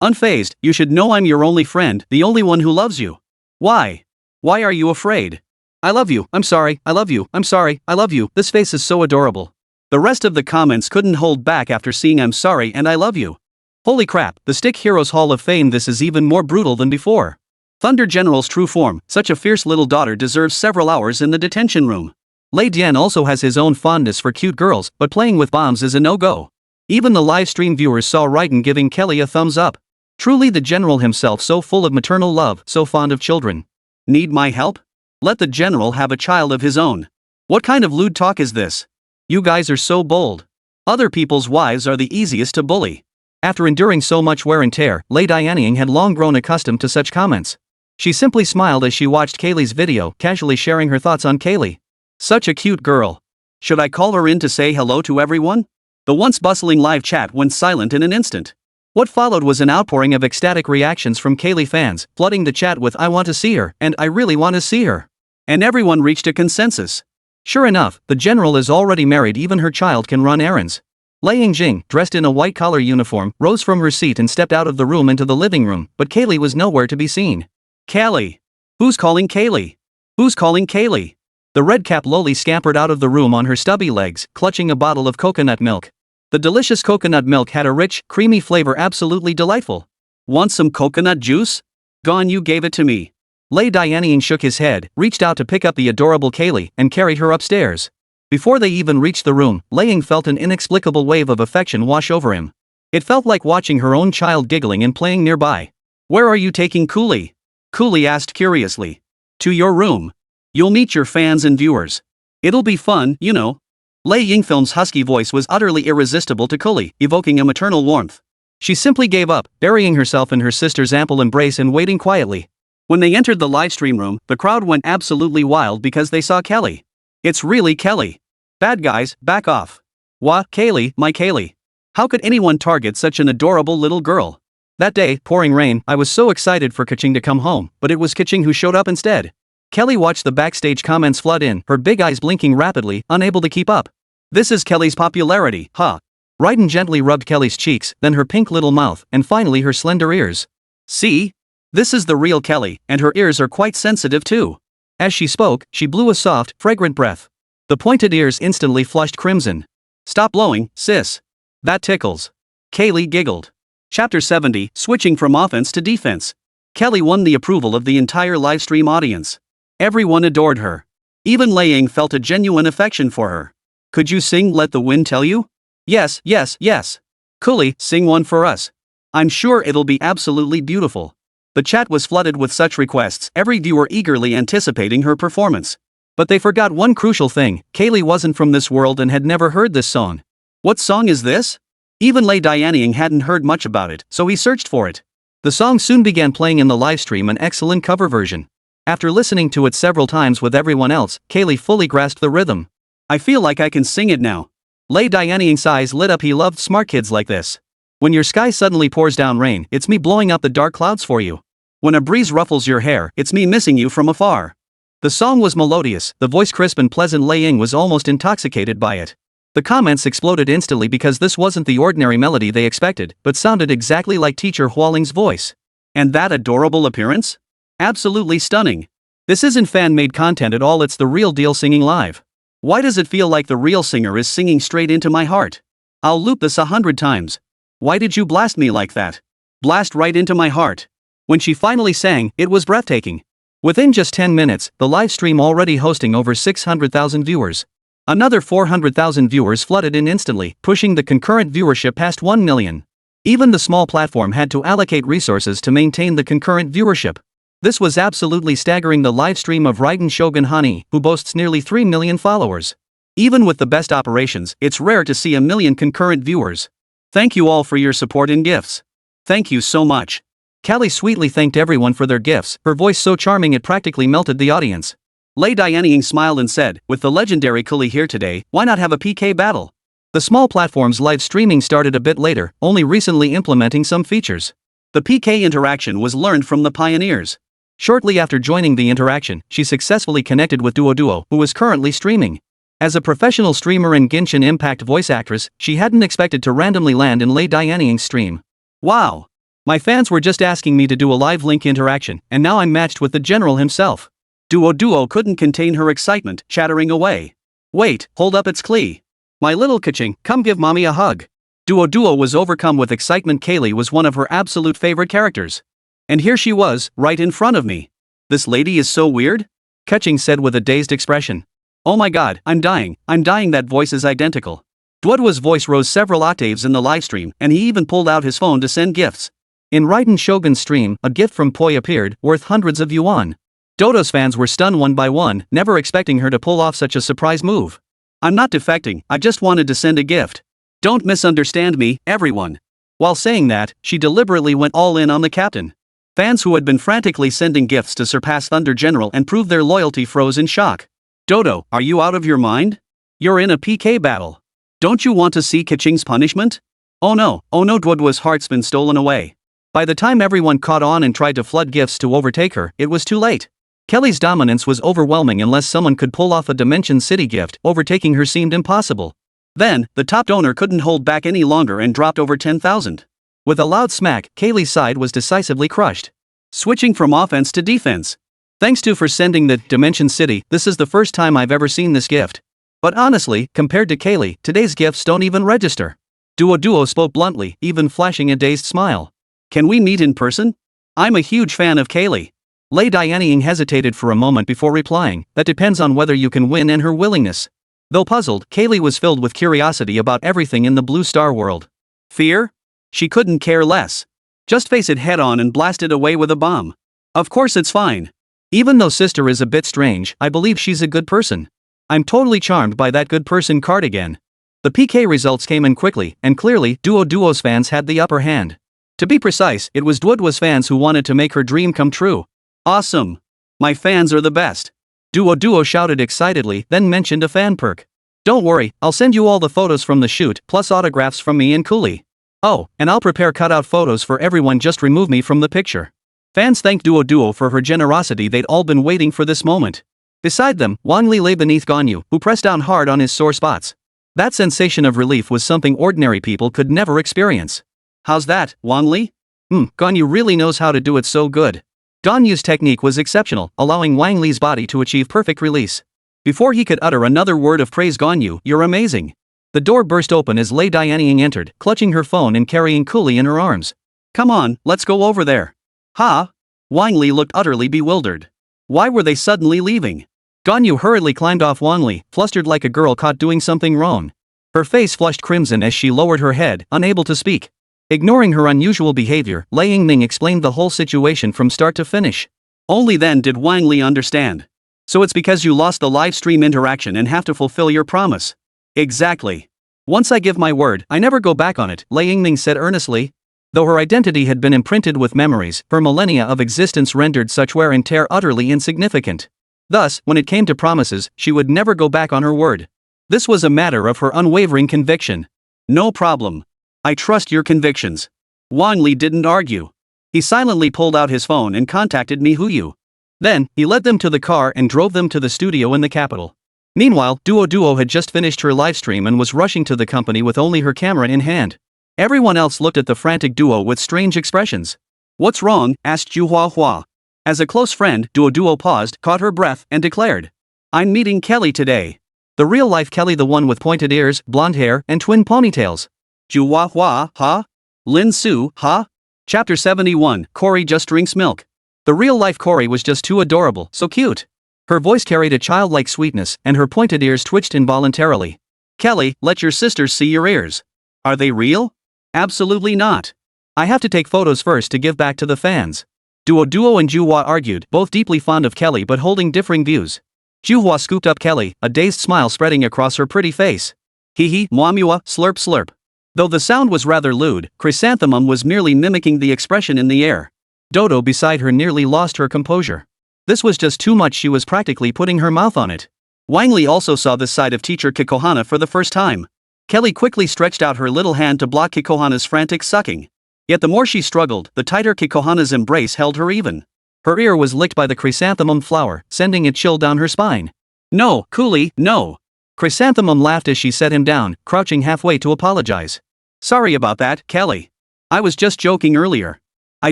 Unfazed, you should know I'm your only friend, the only one who loves you. Why? Why are you afraid? I love you, I'm sorry, I love you, I'm sorry, I love you, this face is so adorable. The rest of the comments couldn't hold back after seeing I'm sorry and I love you. Holy crap, the Stick Heroes Hall of Fame, this is even more brutal than before. Thunder General's true form, such a fierce little daughter deserves several hours in the detention room. Lei Dian also has his own fondness for cute girls, but playing with bombs is a no-go. Even the live stream viewers saw Raiden giving Kelly a thumbs up. Truly the general himself, so full of maternal love, so fond of children. Need my help? Let the general have a child of his own. What kind of lewd talk is this? You guys are so bold. Other people's wives are the easiest to bully. After enduring so much wear and tear, Lei Dianying had long grown accustomed to such comments. She simply smiled as she watched Kaylee's video, casually sharing her thoughts on Kaylee. Such a cute girl. Should I call her in to say hello to everyone? The once bustling live chat went silent in an instant. What followed was an outpouring of ecstatic reactions from Kaylee fans, flooding the chat with "I want to see her" and "I really want to see her." And everyone reached a consensus. Sure enough, the general is already married, even her child can run errands. Lei Yingjing, dressed in a white-collar uniform, rose from her seat and stepped out of the room into the living room, but Kaylee was nowhere to be seen. Kaylee! Who's calling Kaylee? Who's calling Kaylee? The red-cap loli scampered out of the room on her stubby legs, clutching a bottle of coconut milk. The delicious coconut milk had a rich, creamy flavor absolutely delightful. Want some coconut juice? Gone, you gave it to me. Lei Dianying shook his head, reached out to pick up the adorable Kaylee, and carried her upstairs. Before they even reached the room, Lei Ying felt an inexplicable wave of affection wash over him. It felt like watching her own child giggling and playing nearby. Where are you taking Cooley? Cooley asked curiously. To your room. You'll meet your fans and viewers. It'll be fun, you know. Lei Yingfilm's husky voice was utterly irresistible to Cooley, evoking a maternal warmth. She simply gave up, burying herself in her sister's ample embrace and waiting quietly. When they entered the livestream room, the crowd went absolutely wild because they saw Kelly. It's really Kelly. Bad guys, back off. Wah, Kaylee, my Kaylee. How could anyone target such an adorable little girl? That day, pouring rain, I was so excited for Kaching to come home, but it was Kaching who showed up instead. Kelly watched the backstage comments flood in, her big eyes blinking rapidly, unable to keep up. This is Kelly's popularity, huh? Raiden gently rubbed Kelly's cheeks, then her pink little mouth, and finally her slender ears. See? This is the real Kelly, and her ears are quite sensitive too. As she spoke, she blew a soft, fragrant breath. The pointed ears instantly flushed crimson. Stop blowing, sis. That tickles. Kaylee giggled. Chapter 70, switching from offense to defense. Kelly won the approval of the entire livestream audience. Everyone adored her. Even Lei Ying felt a genuine affection for her. Could you sing Let the Wind Tell You? Yes, yes, yes. Cooley, sing one for us. I'm sure it'll be absolutely beautiful. The chat was flooded with such requests, every viewer eagerly anticipating her performance. But they forgot one crucial thing: Kaylee wasn't from this world and had never heard this song. What song is this? Even Lei Dianying hadn't heard much about it, so he searched for it. The song soon began playing in the livestream, an excellent cover version. After listening to it several times with everyone else, Kaylee fully grasped the rhythm. I feel like I can sing it now. Lei Dianying's eyes lit up. He loved smart kids like this. When your sky suddenly pours down rain, it's me blowing up the dark clouds for you. When a breeze ruffles your hair, it's me missing you from afar. The song was melodious, the voice crisp and pleasant. Lei Ying was almost intoxicated by it. The comments exploded instantly because this wasn't the ordinary melody they expected, but sounded exactly like teacher Hualing's voice. And that adorable appearance? Absolutely stunning. This isn't fan-made content at all, it's the real deal singing live. Why does it feel like the real singer is singing straight into my heart? I'll loop this 100 times. Why did you blast me like that? Blast right into my heart. When she finally sang, it was breathtaking. Within just 10 minutes, the live stream already hosting over 600,000 viewers. Another 400,000 viewers flooded in instantly, pushing the concurrent viewership past 1 million. Even the small platform had to allocate resources to maintain the concurrent viewership. This was absolutely staggering. The live stream of Raiden Shogun Hani, who boasts nearly 3 million followers. Even with the best operations, it's rare to see 1 million concurrent viewers. Thank you all for your support and gifts. Thank you so much. Callie sweetly thanked everyone for their gifts, her voice so charming it practically melted the audience. Lei Dianying smiled and said, with the legendary Cooley here today, why not have a PK battle? The small platform's live streaming started a bit later, only recently implementing some features. The PK interaction was learned from the pioneers. Shortly after joining the interaction, she successfully connected with Duo, who was currently streaming. As a professional streamer and Genshin Impact voice actress, she hadn't expected to randomly land in Lei Dianying's stream. Wow! My fans were just asking me to do a live link interaction, and now I'm matched with the general himself. Duo couldn't contain her excitement, chattering away. Wait, hold up, it's Klee. My little Kaching, come give mommy a hug. Duo was overcome with excitement. Kaylee was one of her absolute favorite characters. And here she was, right in front of me. This lady is so weird? Kaching said with a dazed expression. Oh my god, I'm dying, that voice is identical. Juhuahua's voice rose several octaves in the livestream, and he even pulled out his phone to send gifts. In Raiden Shogun's stream, a gift from Poi appeared, worth hundreds of yuan. Dodo's fans were stunned one by one, never expecting her to pull off such a surprise move. I'm not defecting, I just wanted to send a gift. Don't misunderstand me, everyone. While saying that, she deliberately went all in on the captain. Fans who had been frantically sending gifts to surpass Thunder General and prove their loyalty froze in shock. Dodo, are you out of your mind? You're in a PK battle. Don't you want to see Keqing's punishment? Oh no, Juhuahua's heart's been stolen away. By the time everyone caught on and tried to flood gifts to overtake her, it was too late. Kelly's dominance was overwhelming unless someone could pull off a Dimension City gift, overtaking her seemed impossible. Then, the top donor couldn't hold back any longer and dropped over 10,000. With a loud smack, Kaylee's side was decisively crushed. Switching from offense to defense. Thanks to for sending the Dimension City, this is the first time I've ever seen this gift. But honestly, compared to Kaylee, today's gifts don't even register. Juhuahua spoke bluntly, even flashing a dazed smile. Can we meet in person? I'm a huge fan of Kaylee. Lei Dianying hesitated for a moment before replying, that depends on whether you can win and her willingness. Though puzzled, Kaylee was filled with curiosity about everything in the Blue Star world. Fear? She couldn't care less. Just face it head on and blast it away with a bomb. Of course it's fine. Even though sister is a bit strange, I believe she's a good person. I'm totally charmed by that good person card again. The PK results came in quickly, and clearly, Juhuahua's fans had the upper hand. To be precise, it was Juhuahua's fans who wanted to make her dream come true. Awesome! My fans are the best. Juhuahua shouted excitedly, then mentioned a fan perk. Don't worry, I'll send you all the photos from the shoot, plus autographs from me and Cooley. Oh, and I'll prepare cutout photos for everyone, just remove me from the picture. Fans thanked Juhuahua for her generosity, they'd all been waiting for this moment. Beside them, Wang Li lay beneath Ganyu, who pressed down hard on his sore spots. That sensation of relief was something ordinary people could never experience. How's that, Wang Li? Ganyu really knows how to do it so good. Ganyu's technique was exceptional, allowing Wang Li's body to achieve perfect release. Before he could utter another word of praise, Ganyu, you're amazing. The door burst open as Lei Dianying entered, clutching her phone and carrying Cooley in her arms. Come on, let's go over there. Ha? Wang Li looked utterly bewildered. Why were they suddenly leaving? Ganyu hurriedly climbed off Wang Li, flustered like a girl caught doing something wrong. Her face flushed crimson as she lowered her head, unable to speak. Ignoring her unusual behavior, Lei Yingning explained the whole situation from start to finish. Only then did Wang Li understand. So it's because you lost the live stream interaction and have to fulfill your promise. Exactly. Once I give my word, I never go back on it, Lei Yingning said earnestly. Though her identity had been imprinted with memories, her millennia of existence rendered such wear and tear utterly insignificant. Thus, when it came to promises, she would never go back on her word. This was a matter of her unwavering conviction. No problem. I trust your convictions. Wang Li didn't argue. He silently pulled out his phone and contacted Mihuyu. Then, he led them to the car and drove them to the studio in the capital. Meanwhile, Juhuahua had just finished her livestream and was rushing to the company with only her camera in hand. Everyone else looked at the frantic duo with strange expressions. What's wrong? Asked Juhuahua. As a close friend, Juhuahua paused, caught her breath, and declared. I'm meeting Kelly today. The real-life Kelly, the one with pointed ears, blonde hair, and twin ponytails. Juhuahua, huh? Lin Su, huh? Chapter 71, Cory just drinks milk. The real-life Cory was just too adorable, so cute. Her voice carried a childlike sweetness, and her pointed ears twitched involuntarily. Kelly, let your sisters see your ears. Are they real? Absolutely not. I have to take photos first to give back to the fans. Juhuahua and Juhuahua argued, both deeply fond of Kelly but holding differing views. Juhuahua scooped up Kelly, a dazed smile spreading across her pretty face. Hee muamua, slurp slurp. Though the sound was rather lewd, Chrysanthemum was merely mimicking the expression in the air. Dodo beside her nearly lost her composure. This was just too much, she was practically putting her mouth on it. Wang Li also saw this side of teacher Kikohana for the first time. Kelly quickly stretched out her little hand to block Kikohana's frantic sucking. Yet the more she struggled, the tighter Kikohana's embrace held her even. Her ear was licked by the chrysanthemum flower, sending a chill down her spine. No, Cooley, no. Chrysanthemum laughed as she set him down, crouching halfway to apologize. Sorry about that, Kelly. I was just joking earlier. I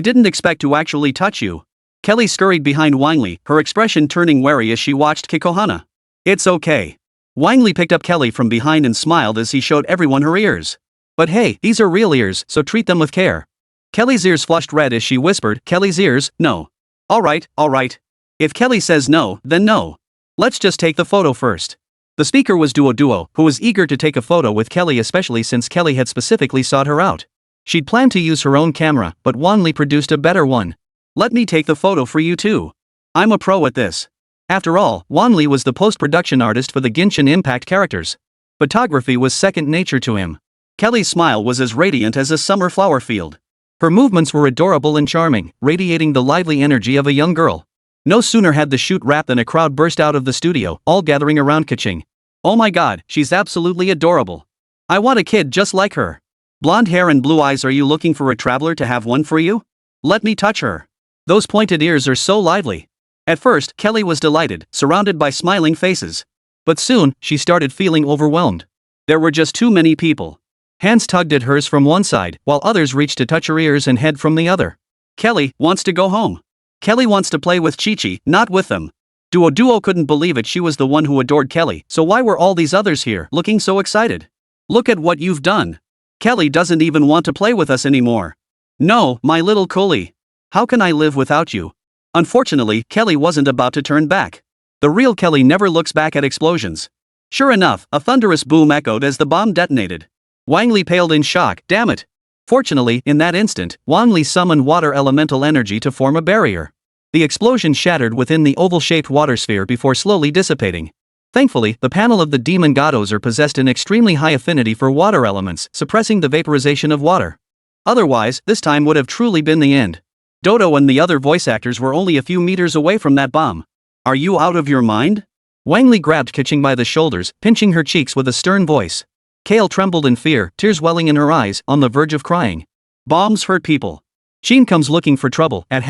didn't expect to actually touch you. Kelly scurried behind Wang Li, her expression turning wary as she watched Kikohana. It's okay. Wang Li picked up Kelly from behind and smiled as he showed everyone her ears. But hey, these are real ears, so treat them with care. Kelly's ears flushed red as she whispered, Kelly's ears, no. Alright. If Kelly says no, then no. Let's just take the photo first. The speaker was Duo, who was eager to take a photo with Kelly, especially since Kelly had specifically sought her out. She'd planned to use her own camera, but Wang Li produced a better one. "Let me take the photo for you too. I'm a pro at this." After all, Wang Li was the post-production artist for the Genshin Impact characters. Photography was second nature to him. Kelly's smile was as radiant as a summer flower field. Her movements were adorable and charming, radiating the lively energy of a young girl. No sooner had the shoot wrapped than a crowd burst out of the studio, all gathering around Kaching. "Oh my god, she's absolutely adorable. I want a kid just like her. Blonde hair and blue eyes. Are you looking for a traveler to have one for you? Let me touch her. Those pointed ears are so lively." At first, Kelly was delighted, surrounded by smiling faces. But soon, she started feeling overwhelmed. There were just too many people. Hands tugged at hers from one side, while others reached to touch her ears and head from the other. Kelly wants to go home. Kelly wants to play with Chi-Chi, not with them. Duo couldn't believe it. She was the one who adored Kelly, so why were all these others here, looking so excited? "Look at what you've done. Kelly doesn't even want to play with us anymore. No, my little coolie. How can I live without you?" Unfortunately, Kelly wasn't about to turn back. The real Kelly never looks back at explosions. Sure enough, a thunderous boom echoed as the bomb detonated. Wang Li paled in shock. Damn it. Fortunately, in that instant, Wang Li summoned water elemental energy to form a barrier. The explosion shattered within the oval-shaped water sphere before slowly dissipating. Thankfully, the panel of the demon Gatos possessed an extremely high affinity for water elements, suppressing the vaporization of water. Otherwise, this time would have truly been the end. Dodo and the other voice actors were only a few meters away from that bomb. "Are you out of your mind?" Wang Li grabbed Kaching by the shoulders, pinching her cheeks with a stern voice. Kale trembled in fear, tears welling in her eyes, on the verge of crying. "Bombs hurt people. Sheen comes looking for trouble at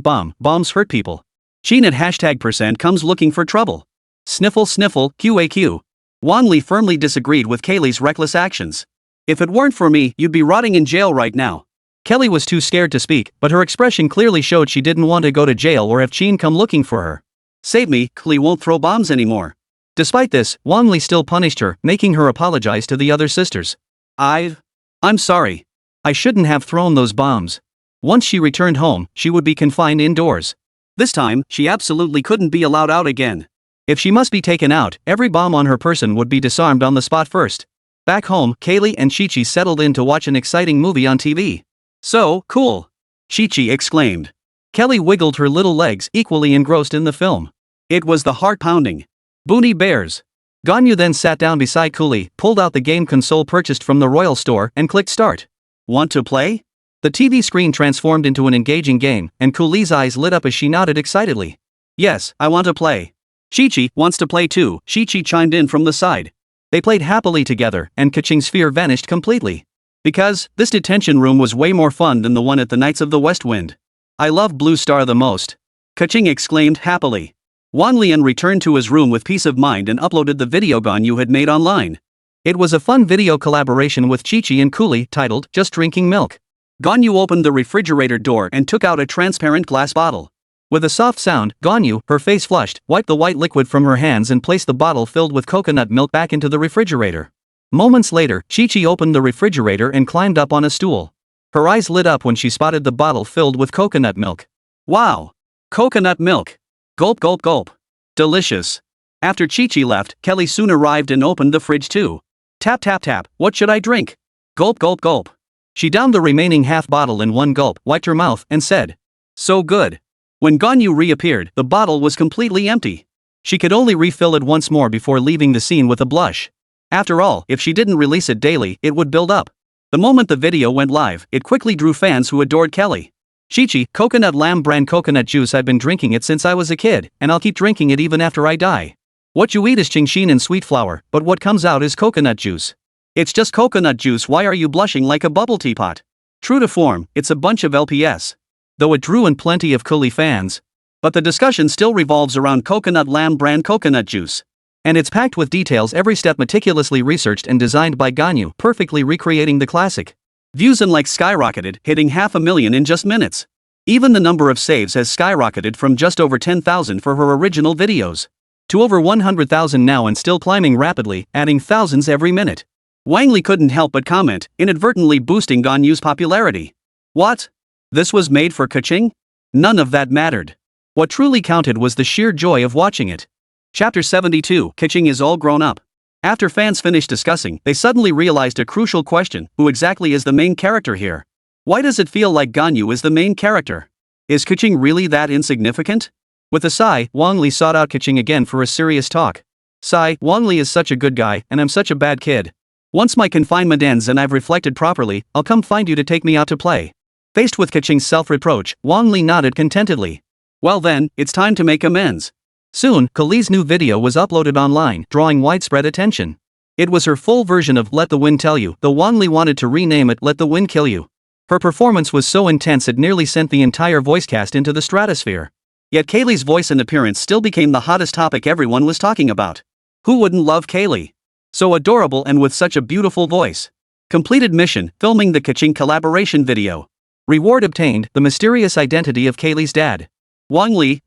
#bomb, bombs hurt people. Sheen at #% comes looking for trouble. Sniffle sniffle, QAQ. Wang Li firmly disagreed with Kaylee's reckless actions. "If it weren't for me, you'd be rotting in jail right now." Kelly was too scared to speak, but her expression clearly showed she didn't want to go to jail or have Sheen come looking for her. "Save me, Klee won't throw bombs anymore." Despite this, Wang Li still punished her, making her apologize to the other sisters. I'm sorry. I shouldn't have thrown those bombs." Once she returned home, she would be confined indoors. This time, she absolutely couldn't be allowed out again. If she must be taken out, every bomb on her person would be disarmed on the spot first. Back home, Kaylee and Chi-Chi settled in to watch an exciting movie on TV. "So, cool!" Chi-Chi exclaimed. Kelly wiggled her little legs, equally engrossed in the film. It was the heart-pounding. Boonie Bears. Ganyu then sat down beside Kuli, pulled out the game console purchased from the Royal Store, and clicked start. "Want to play?" The TV screen transformed into an engaging game, and Kuli's eyes lit up as she nodded excitedly. "Yes, I want to play." "Chi-Chi wants to play too," Chi-Chi chimed in from the side. They played happily together, and Kaching's fear vanished completely. Because, this detention room was way more fun than the one at the Knights of the West Wind. "I love Blue Star the most," Kaching exclaimed happily. Wang Li returned to his room with peace of mind and uploaded the video Ganyu had made online. It was a fun video collaboration with Chi-Chi and Kuli titled Just Drinking Milk. Ganyu opened the refrigerator door and took out a transparent glass bottle. With a soft sound, Ganyu, her face flushed, wiped the white liquid from her hands and placed the bottle filled with coconut milk back into the refrigerator. Moments later, Chi-Chi opened the refrigerator and climbed up on a stool. Her eyes lit up when she spotted the bottle filled with coconut milk. Wow! Coconut milk! Gulp gulp gulp. Delicious. After Chi-Chi left, Kelly soon arrived and opened the fridge too. Tap tap tap, what should I drink? Gulp gulp gulp. She downed the remaining half bottle in one gulp, wiped her mouth, and said, "So good." When Ganyu reappeared, the bottle was completely empty. She could only refill it once more before leaving the scene with a blush. After all, if she didn't release it daily, it would build up. The moment the video went live, it quickly drew fans who adored Kelly. Chi-Chi, coconut lamb brand coconut juice. I've been drinking it since I was a kid, and I'll keep drinking it even after I die. What you eat is chingshin and sweet flour, but what comes out is coconut juice. It's just coconut juice. Why are you blushing like a bubble teapot? True to form, it's a bunch of LPS. Though it drew in plenty of Kuli fans. But the discussion still revolves around coconut lamb brand coconut juice. And it's packed with details, every step meticulously researched and designed by Ganyu, perfectly recreating the classic. Views and likes skyrocketed, hitting 500,000 in just minutes. Even the number of saves has skyrocketed from just over 10,000 for her original videos to over 100,000 now and still climbing rapidly, adding thousands every minute. Wang Li couldn't help but comment, inadvertently boosting Ganyu's popularity. What? This was made for Kaching? None of that mattered. What truly counted was the sheer joy of watching it. Chapter 72, Catching is all grown up. After fans finished discussing, they suddenly realized a crucial question: who exactly is the main character here? Why does it feel like Ganyu is the main character? Is Catching really that insignificant? With a sigh, Wang Li sought out Catching again for a serious talk. Sigh, Wang Li is such a good guy, and I'm such a bad kid. Once my confinement ends and I've reflected properly, I'll come find you to take me out to play. Faced with Catching's self-reproach, Wang Li nodded contentedly. Well then, it's time to make amends. Soon, Kali's new video was uploaded online, drawing widespread attention. It was her full version of Let the Wind Tell You, though Wang Li wanted to rename it Let the Wind Kill You. Her performance was so intense it nearly sent the entire voice cast into the stratosphere. Yet Kaylee's voice and appearance still became the hottest topic everyone was talking about. Who wouldn't love Kaylee? So adorable and with such a beautiful voice. Completed mission, filming the Catching collaboration video. Reward obtained, the mysterious identity of Kaylee's dad. Wang Li,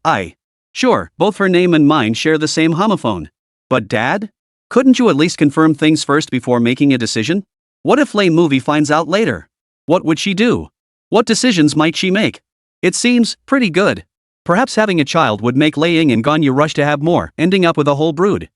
Sure, both her name and mine share the same homophone. But dad? Couldn't you at least confirm things first before making a decision? What if Lei Movie finds out later? What would she do? What decisions might she make? It seems pretty good. Perhaps having a child would make Lei Ying and Ganyu rush to have more, ending up with a whole brood.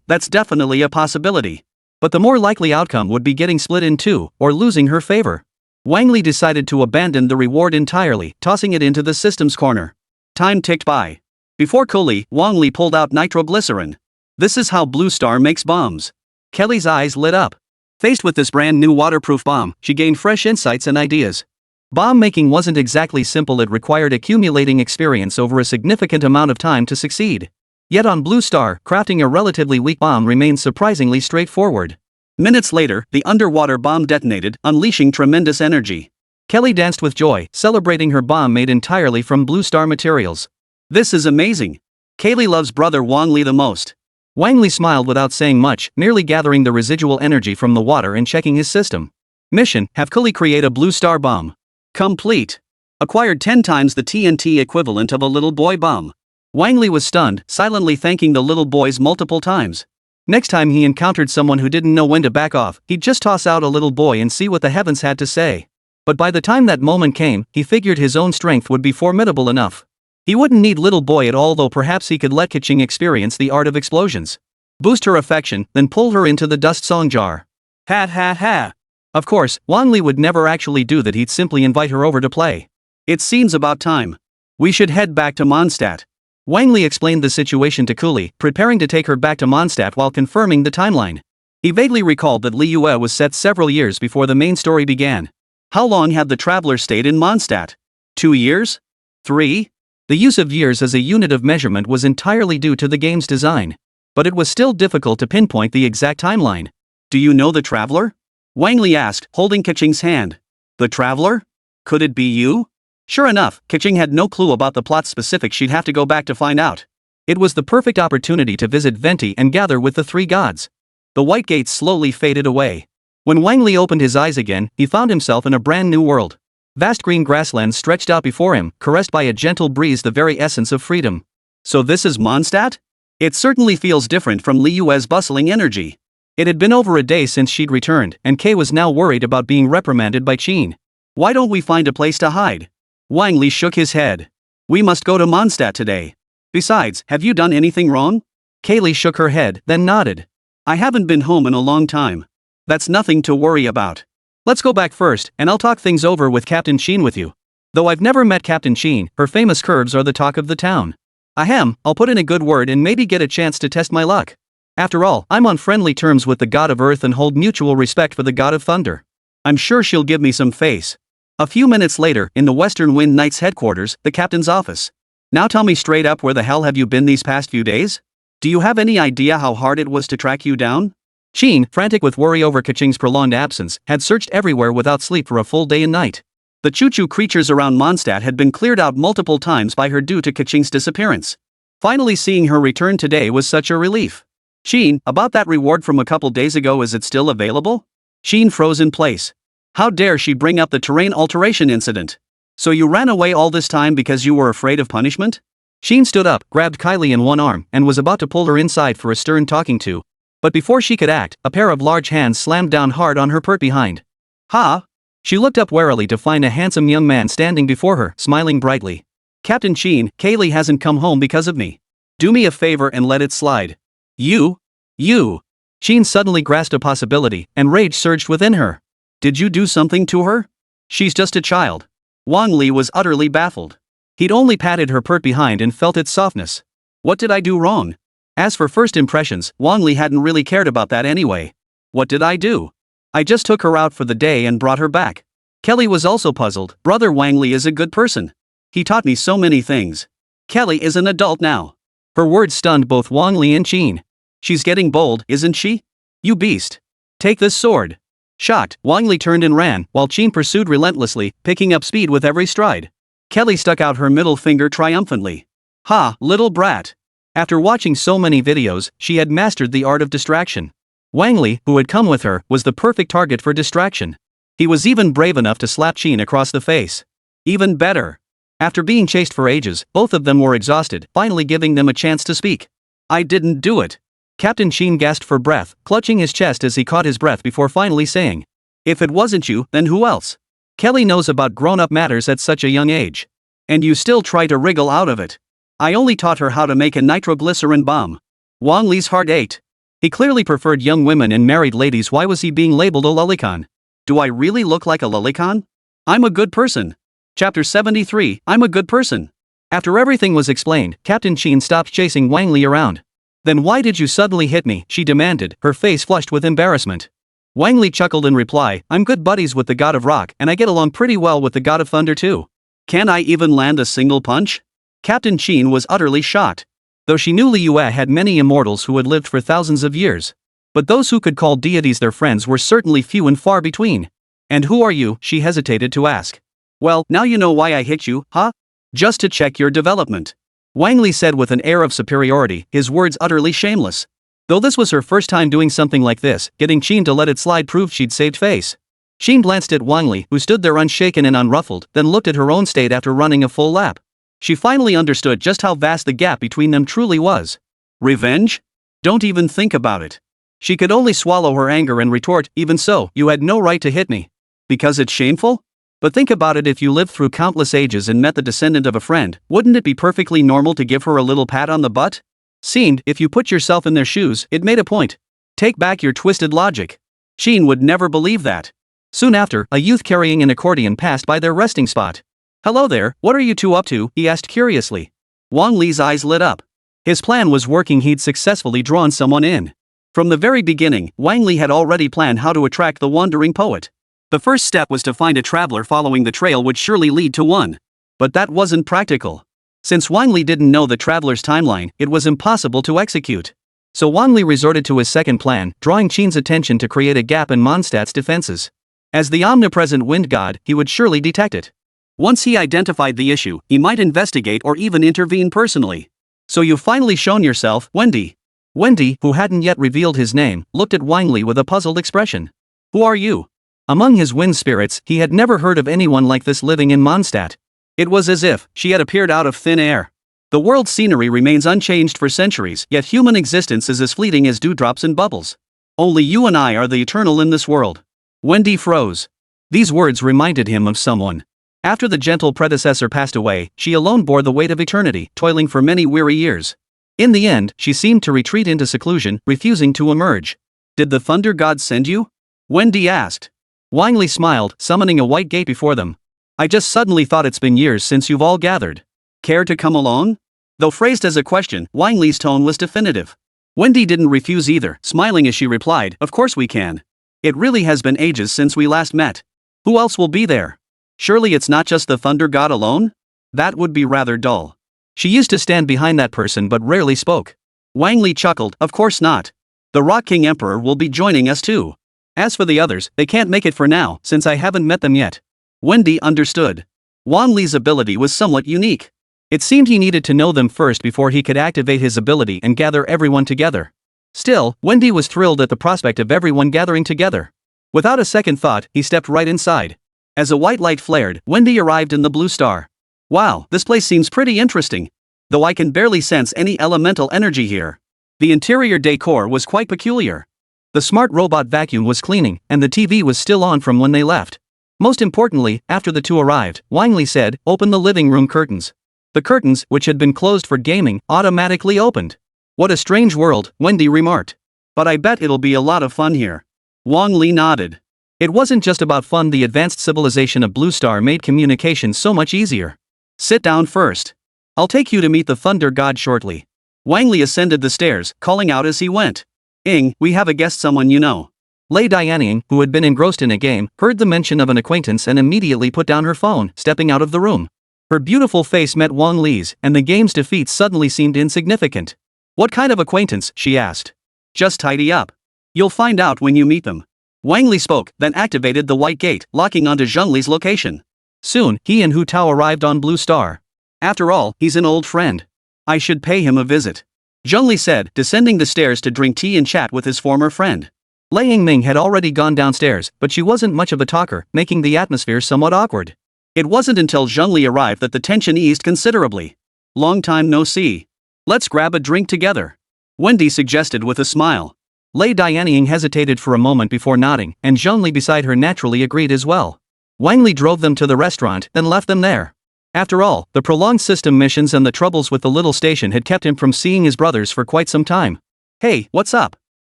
That's definitely a possibility. But the more likely outcome would be getting split in two, or losing her favor. Wang Li decided to abandon the reward entirely, tossing it into the system's corner. Time ticked by. Before Kuli, Wang Li pulled out nitroglycerin. This is how Blue Star makes bombs. Kelly's eyes lit up. Faced with this brand new waterproof bomb, she gained fresh insights and ideas. Bomb making wasn't exactly simple, it required accumulating experience over a significant amount of time to succeed. Yet on Blue Star, crafting a relatively weak bomb remained surprisingly straightforward. Minutes later, the underwater bomb detonated, unleashing tremendous energy. Kelly danced with joy, celebrating her bomb made entirely from Blue Star materials. This is amazing. Kaylee loves brother Wang Li the most. Wang Li smiled without saying much, merely gathering the residual energy from the water and checking his system. Mission, have Kuli create a Blue Star bomb. Complete. Acquired 10 times the TNT equivalent of a little boy bomb. Wang Li was stunned, silently thanking the little boys multiple times. Next time he encountered someone who didn't know when to back off, he'd just toss out a little boy and see what the heavens had to say. But by the time that moment came, he figured his own strength would be formidable enough. He wouldn't need little boy at all, though perhaps he could let Catching experience the art of explosions. Boost her affection, then pull her into the dust song jar. Ha ha ha. Of course, Wang Li would never actually do that, he'd simply invite her over to play. It seems about time. We should head back to Mondstadt. Wang Li explained the situation to Kuli, preparing to take her back to Mondstadt while confirming the timeline. He vaguely recalled that Li Yue was set several years before the main story began. How long had the traveler stayed in Mondstadt? 2 years? 3? The use of years as a unit of measurement was entirely due to the game's design. But it was still difficult to pinpoint the exact timeline. Do you know the traveler? Wang Li asked, holding Catching's hand. The traveler? Could it be you? Sure enough, Catching had no clue about the plot specifics, she'd have to go back to find out. It was the perfect opportunity to visit Venti and gather with the 3 gods. The white gates slowly faded away. When Wang Li opened his eyes again, he found himself in a brand new world. Vast green grasslands stretched out before him, caressed by a gentle breeze, the very essence of freedom. So this is Mondstadt? It certainly feels different from Li Yue's bustling energy. It had been over a day since she'd returned, and Kay was now worried about being reprimanded by Qin. Why don't we find a place to hide? Wang Li shook his head. We must go to Mondstadt today. Besides, have you done anything wrong? Kaylee shook her head, then nodded. I haven't been home in a long time. That's nothing to worry about. Let's go back first, and I'll talk things over with Captain Qin with you. Though I've never met Captain Qin, her famous curves are the talk of the town. Ahem, I'll put in a good word and maybe get a chance to test my luck. After all, I'm on friendly terms with the god of earth and hold mutual respect for the god of thunder. I'm sure she'll give me some face. A few minutes later, in the Western Wind Knights headquarters, the captain's office. Now tell me straight up, where the hell have you been these past few days? Do you have any idea how hard it was to track you down? Qin, frantic with worry over Kaching's prolonged absence, had searched everywhere without sleep for a full day and night. The choo-choo creatures around Mondstadt had been cleared out multiple times by her due to Kaching's disappearance. Finally seeing her return today was such a relief. Qin, about that reward from a couple days ago, is it still available? Qin froze in place. How dare she bring up the terrain alteration incident? So you ran away all this time because you were afraid of punishment? Qin stood up, grabbed Kylie in one arm, and was about to pull her inside for a stern talking to. But before she could act, a pair of large hands slammed down hard on her pert behind. Ha! She looked up warily to find a handsome young man standing before her, smiling brightly. Captain Qin, Kaylee hasn't come home because of me. Do me a favor and let it slide. You. Qin suddenly grasped a possibility, and rage surged within her. Did you do something to her? She's just a child. Wang Li was utterly baffled. He'd only patted her pert behind and felt its softness. What did I do wrong? As for first impressions, Wang Li hadn't really cared about that anyway. What did I do? I just took her out for the day and brought her back. Kelly was also puzzled. Brother Wang Li is a good person. He taught me so many things. Kelly is an adult now. Her words stunned both Wang Li and Qin. She's getting bold, isn't she? You beast. Take this sword. Shocked, Wang Li turned and ran, while Qin pursued relentlessly, picking up speed with every stride. Kelly stuck out her middle finger triumphantly. Ha, little brat. After watching so many videos, she had mastered the art of distraction. Wang Li, who had come with her, was the perfect target for distraction. He was even brave enough to slap Qin across the face. Even better. After being chased for ages, both of them were exhausted, finally giving them a chance to speak. I didn't do it. Captain Qin gasped for breath, clutching his chest as he caught his breath before finally saying. If it wasn't you, then who else? Kelly knows about grown-up matters at such a young age. And you still try to wriggle out of it. I only taught her how to make a nitroglycerin bomb. Wang Li's heart ached. He clearly preferred young women and married ladies. Why was he being labeled a lolicon? Do I really look like a lolicon? I'm a good person. Chapter 73, I'm a good person. After everything was explained, Captain Qin stopped chasing Wang Li around. Then why did you suddenly hit me? She demanded, her face flushed with embarrassment. Wang Li chuckled in reply, I'm good buddies with the god of rock and I get along pretty well with the god of thunder too. Can I even land a single punch? Captain Qin was utterly shocked. Though she knew Liyue had many immortals who had lived for thousands of years. But those who could call deities their friends were certainly few and far between. And who are you? She hesitated to ask. Well, now you know why I hit you, huh? Just to check your development. Wang Li said with an air of superiority, his words utterly shameless. Though this was her first time doing something like this, getting Qin to let it slide proved she'd saved face. Qin glanced at Wang Li, who stood there unshaken and unruffled, then looked at her own state after running a full lap. She finally understood just how vast the gap between them truly was. Revenge? Don't even think about it. She could only swallow her anger and retort, even so, you had no right to hit me. Because it's shameful? But think about it, if you lived through countless ages and met the descendant of a friend, wouldn't it be perfectly normal to give her a little pat on the butt? Seemed, if you put yourself in their shoes, it made a point. Take back your twisted logic. Qin would never believe that. Soon after, a youth carrying an accordion passed by their resting spot. Hello there, what are you two up to? He asked curiously. Wang Li's eyes lit up. His plan was working, he'd successfully drawn someone in. From the very beginning, Wang Li had already planned how to attract the wandering poet. The first step was to find a traveler following the trail would surely lead to one. But that wasn't practical. Since Wang Li didn't know the traveler's timeline, it was impossible to execute. So Wang Li resorted to his second plan, drawing Qin's attention to create a gap in Mondstadt's defenses. As the omnipresent wind god, he would surely detect it. Once he identified the issue, he might investigate or even intervene personally. So you've finally shown yourself, Wendy. Wendy, who hadn't yet revealed his name, looked at Wang Li with a puzzled expression. Who are you? Among his wind spirits, he had never heard of anyone like this living in Mondstadt. It was as if she had appeared out of thin air. The world's scenery remains unchanged for centuries, yet human existence is as fleeting as dewdrops and bubbles. Only you and I are the eternal in this world. Wendy froze. These words reminded him of someone. After the gentle predecessor passed away, she alone bore the weight of eternity, toiling for many weary years. In the end, she seemed to retreat into seclusion, refusing to emerge. Did the thunder god send you? Wendy asked. Wang Li smiled, summoning a white gate before them. I just suddenly thought it's been years since you've all gathered. Care to come along? Though phrased as a question, Wang Li's tone was definitive. Wendy didn't refuse either, smiling as she replied, of course we can. It really has been ages since we last met. Who else will be there? Surely it's not just the thunder god alone? That would be rather dull. She used to stand behind that person but rarely spoke. Wang Li chuckled, of course not. The Rock King Emperor will be joining us too. As for the others, they can't make it for now, since I haven't met them yet. Wendy understood. Wang Li's ability was somewhat unique. It seemed he needed to know them first before he could activate his ability and gather everyone together. Still, Wendy was thrilled at the prospect of everyone gathering together. Without a second thought, he stepped right inside. As a white light flared, Wendy arrived in the Blue Star. Wow, this place seems pretty interesting. Though I can barely sense any elemental energy here. The interior decor was quite peculiar. The smart robot vacuum was cleaning, and the TV was still on from when they left. Most importantly, after the two arrived, Wang Li said, open the living room curtains. The curtains, which had been closed for gaming, automatically opened. What a strange world, Wendy remarked. But I bet it'll be a lot of fun here. Wang Li nodded. It wasn't just about fun, the advanced civilization of Blue Star made communication so much easier. Sit down first. I'll take you to meet the Thunder God shortly. Wang Li ascended the stairs, calling out as he went. We have a guest, someone you know. Lei Dianying, who had been engrossed in a game, heard the mention of an acquaintance and immediately put down her phone, stepping out of the room. Her beautiful face met Wang Li's, and the game's defeat suddenly seemed insignificant. What kind of acquaintance? She asked. Just tidy up. You'll find out when you meet them. Wang Li spoke, then activated the white gate, locking onto Zhongli's location. Soon, he and Hu Tao arrived on Blue Star. After all, he's an old friend. I should pay him a visit. Zhongli said, descending the stairs to drink tea and chat with his former friend. Lei Yingming had already gone downstairs, but she wasn't much of a talker, making the atmosphere somewhat awkward. It wasn't until Zhongli arrived that the tension eased considerably. Long time no see. Let's grab a drink together. Wendy suggested with a smile. Lei Dianying hesitated for a moment before nodding, and Zhongli beside her naturally agreed as well. Wang Li drove them to the restaurant, then left them there. After all, the prolonged system missions and the troubles with the little station had kept him from seeing his brothers for quite some time. Hey, what's up?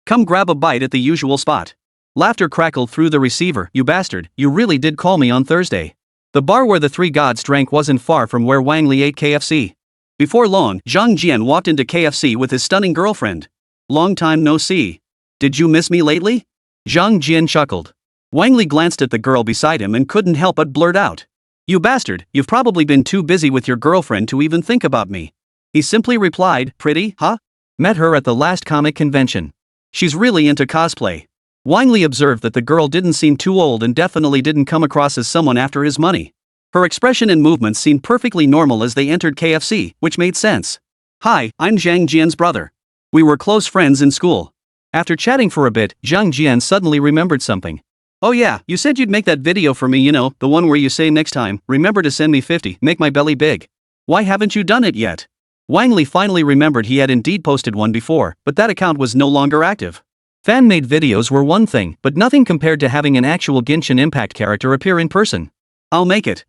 Come grab a bite at the usual spot. Laughter crackled through the receiver. You bastard, you really did call me on Thursday. The bar where the three gods drank wasn't far from where Wang Li ate KFC. Before long, Zhang Jian walked into KFC with his stunning girlfriend. Long time no see. Did you miss me lately? Zhang Jian chuckled. Wang Li glanced at the girl beside him and couldn't help but blurt out. You bastard, you've probably been too busy with your girlfriend to even think about me. He simply replied, pretty, huh? Met her at the last comic convention. She's really into cosplay. Wang Li observed that the girl didn't seem too old and definitely didn't come across as someone after his money. Her expression and movements seemed perfectly normal as they entered KFC, which made sense. Hi, I'm Zhang Jian's brother. We were close friends in school. After chatting for a bit, Zhang Jian suddenly remembered something. Oh yeah, you said you'd make that video for me, the one where you say next time, remember to send me 50, make my belly big. Why haven't you done it yet? Wang Li finally remembered he had indeed posted one before, but that account was no longer active. Fan-made videos were one thing, but nothing compared to having an actual Genshin Impact character appear in person. I'll make it.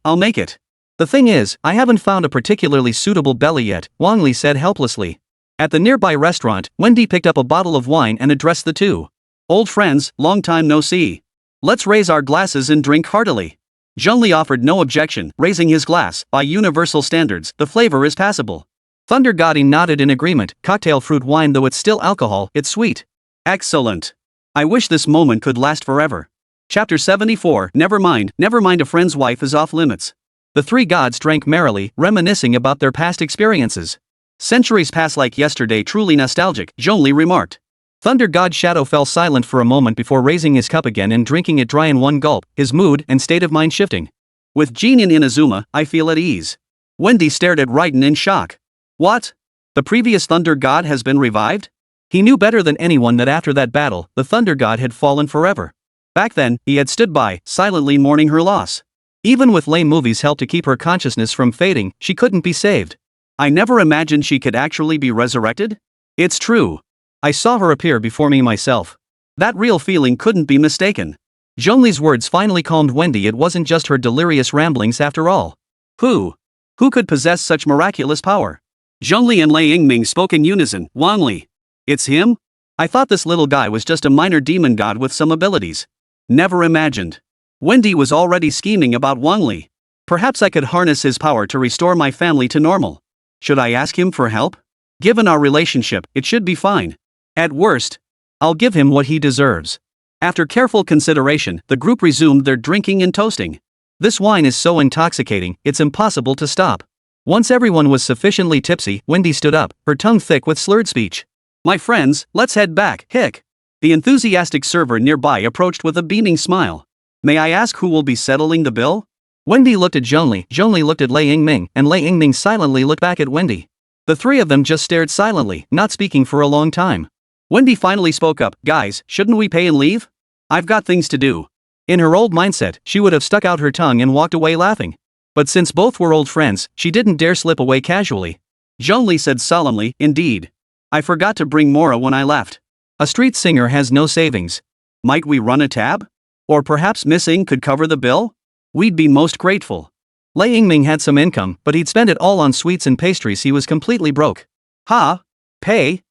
The thing is, I haven't found a particularly suitable belly yet, Wang Li said helplessly. At the nearby restaurant, Wendy picked up a bottle of wine and addressed the two. Old friends, long time no see. Let's raise our glasses and drink heartily. Zhongli offered no objection, raising his glass. By universal standards, the flavor is passable. Thunder God nodded in agreement. Cocktail fruit wine, though it's still alcohol, it's sweet. Excellent. I wish this moment could last forever. Chapter 74. Never mind, a friend's wife is off limits. The three gods drank merrily, reminiscing about their past experiences. Centuries pass like yesterday, truly nostalgic, Zhongli remarked. Thunder God Shadow fell silent for a moment before raising his cup again and drinking it dry in one gulp, his mood and state of mind shifting. With Jin in Inazuma, I feel at ease. Wendy stared at Raiden in shock. What? The previous Thunder God has been revived? He knew better than anyone that after that battle, the Thunder God had fallen forever. Back then, he had stood by, silently mourning her loss. Even with lame movies help to keep her consciousness from fading, she couldn't be saved. I never imagined she could actually be resurrected? It's true. I saw her appear before me myself. That real feeling couldn't be mistaken. Zhongli's words finally calmed Wendy. It wasn't just her delirious ramblings after all. Who could possess such miraculous power? Zhongli and Lei Yingming spoke in unison. Wang Li. It's him? I thought this little guy was just a minor demon god with some abilities. Never imagined. Wendy was already scheming about Wang Li. Perhaps I could harness his power to restore my family to normal. Should I ask him for help? Given our relationship, it should be fine. At worst, I'll give him what he deserves. After careful consideration, the group resumed their drinking and toasting. This wine is so intoxicating, it's impossible to stop. Once everyone was sufficiently tipsy, Wendy stood up, her tongue thick with slurred speech. My friends, let's head back, hic. The enthusiastic server nearby approached with a beaming smile. May I ask who will be settling the bill? Wendy looked at Zhongli, Zhongli looked at Lei Yingming, and Lei Yingming silently looked back at Wendy. The three of them just stared silently, not speaking for a long time. Wendy finally spoke up. Guys, shouldn't we pay and leave? I've got things to do. In her old mindset, she would have stuck out her tongue and walked away laughing. But since both were old friends, she didn't dare slip away casually. Zhongli said solemnly, indeed. I forgot to bring Mora when I left. A street singer has no savings. Might we run a tab? Or perhaps Miss Ng could cover the bill? We'd be most grateful. Lei Yingming had some income, but he'd spent it all on sweets and pastries. He was completely broke. Ha! Pay?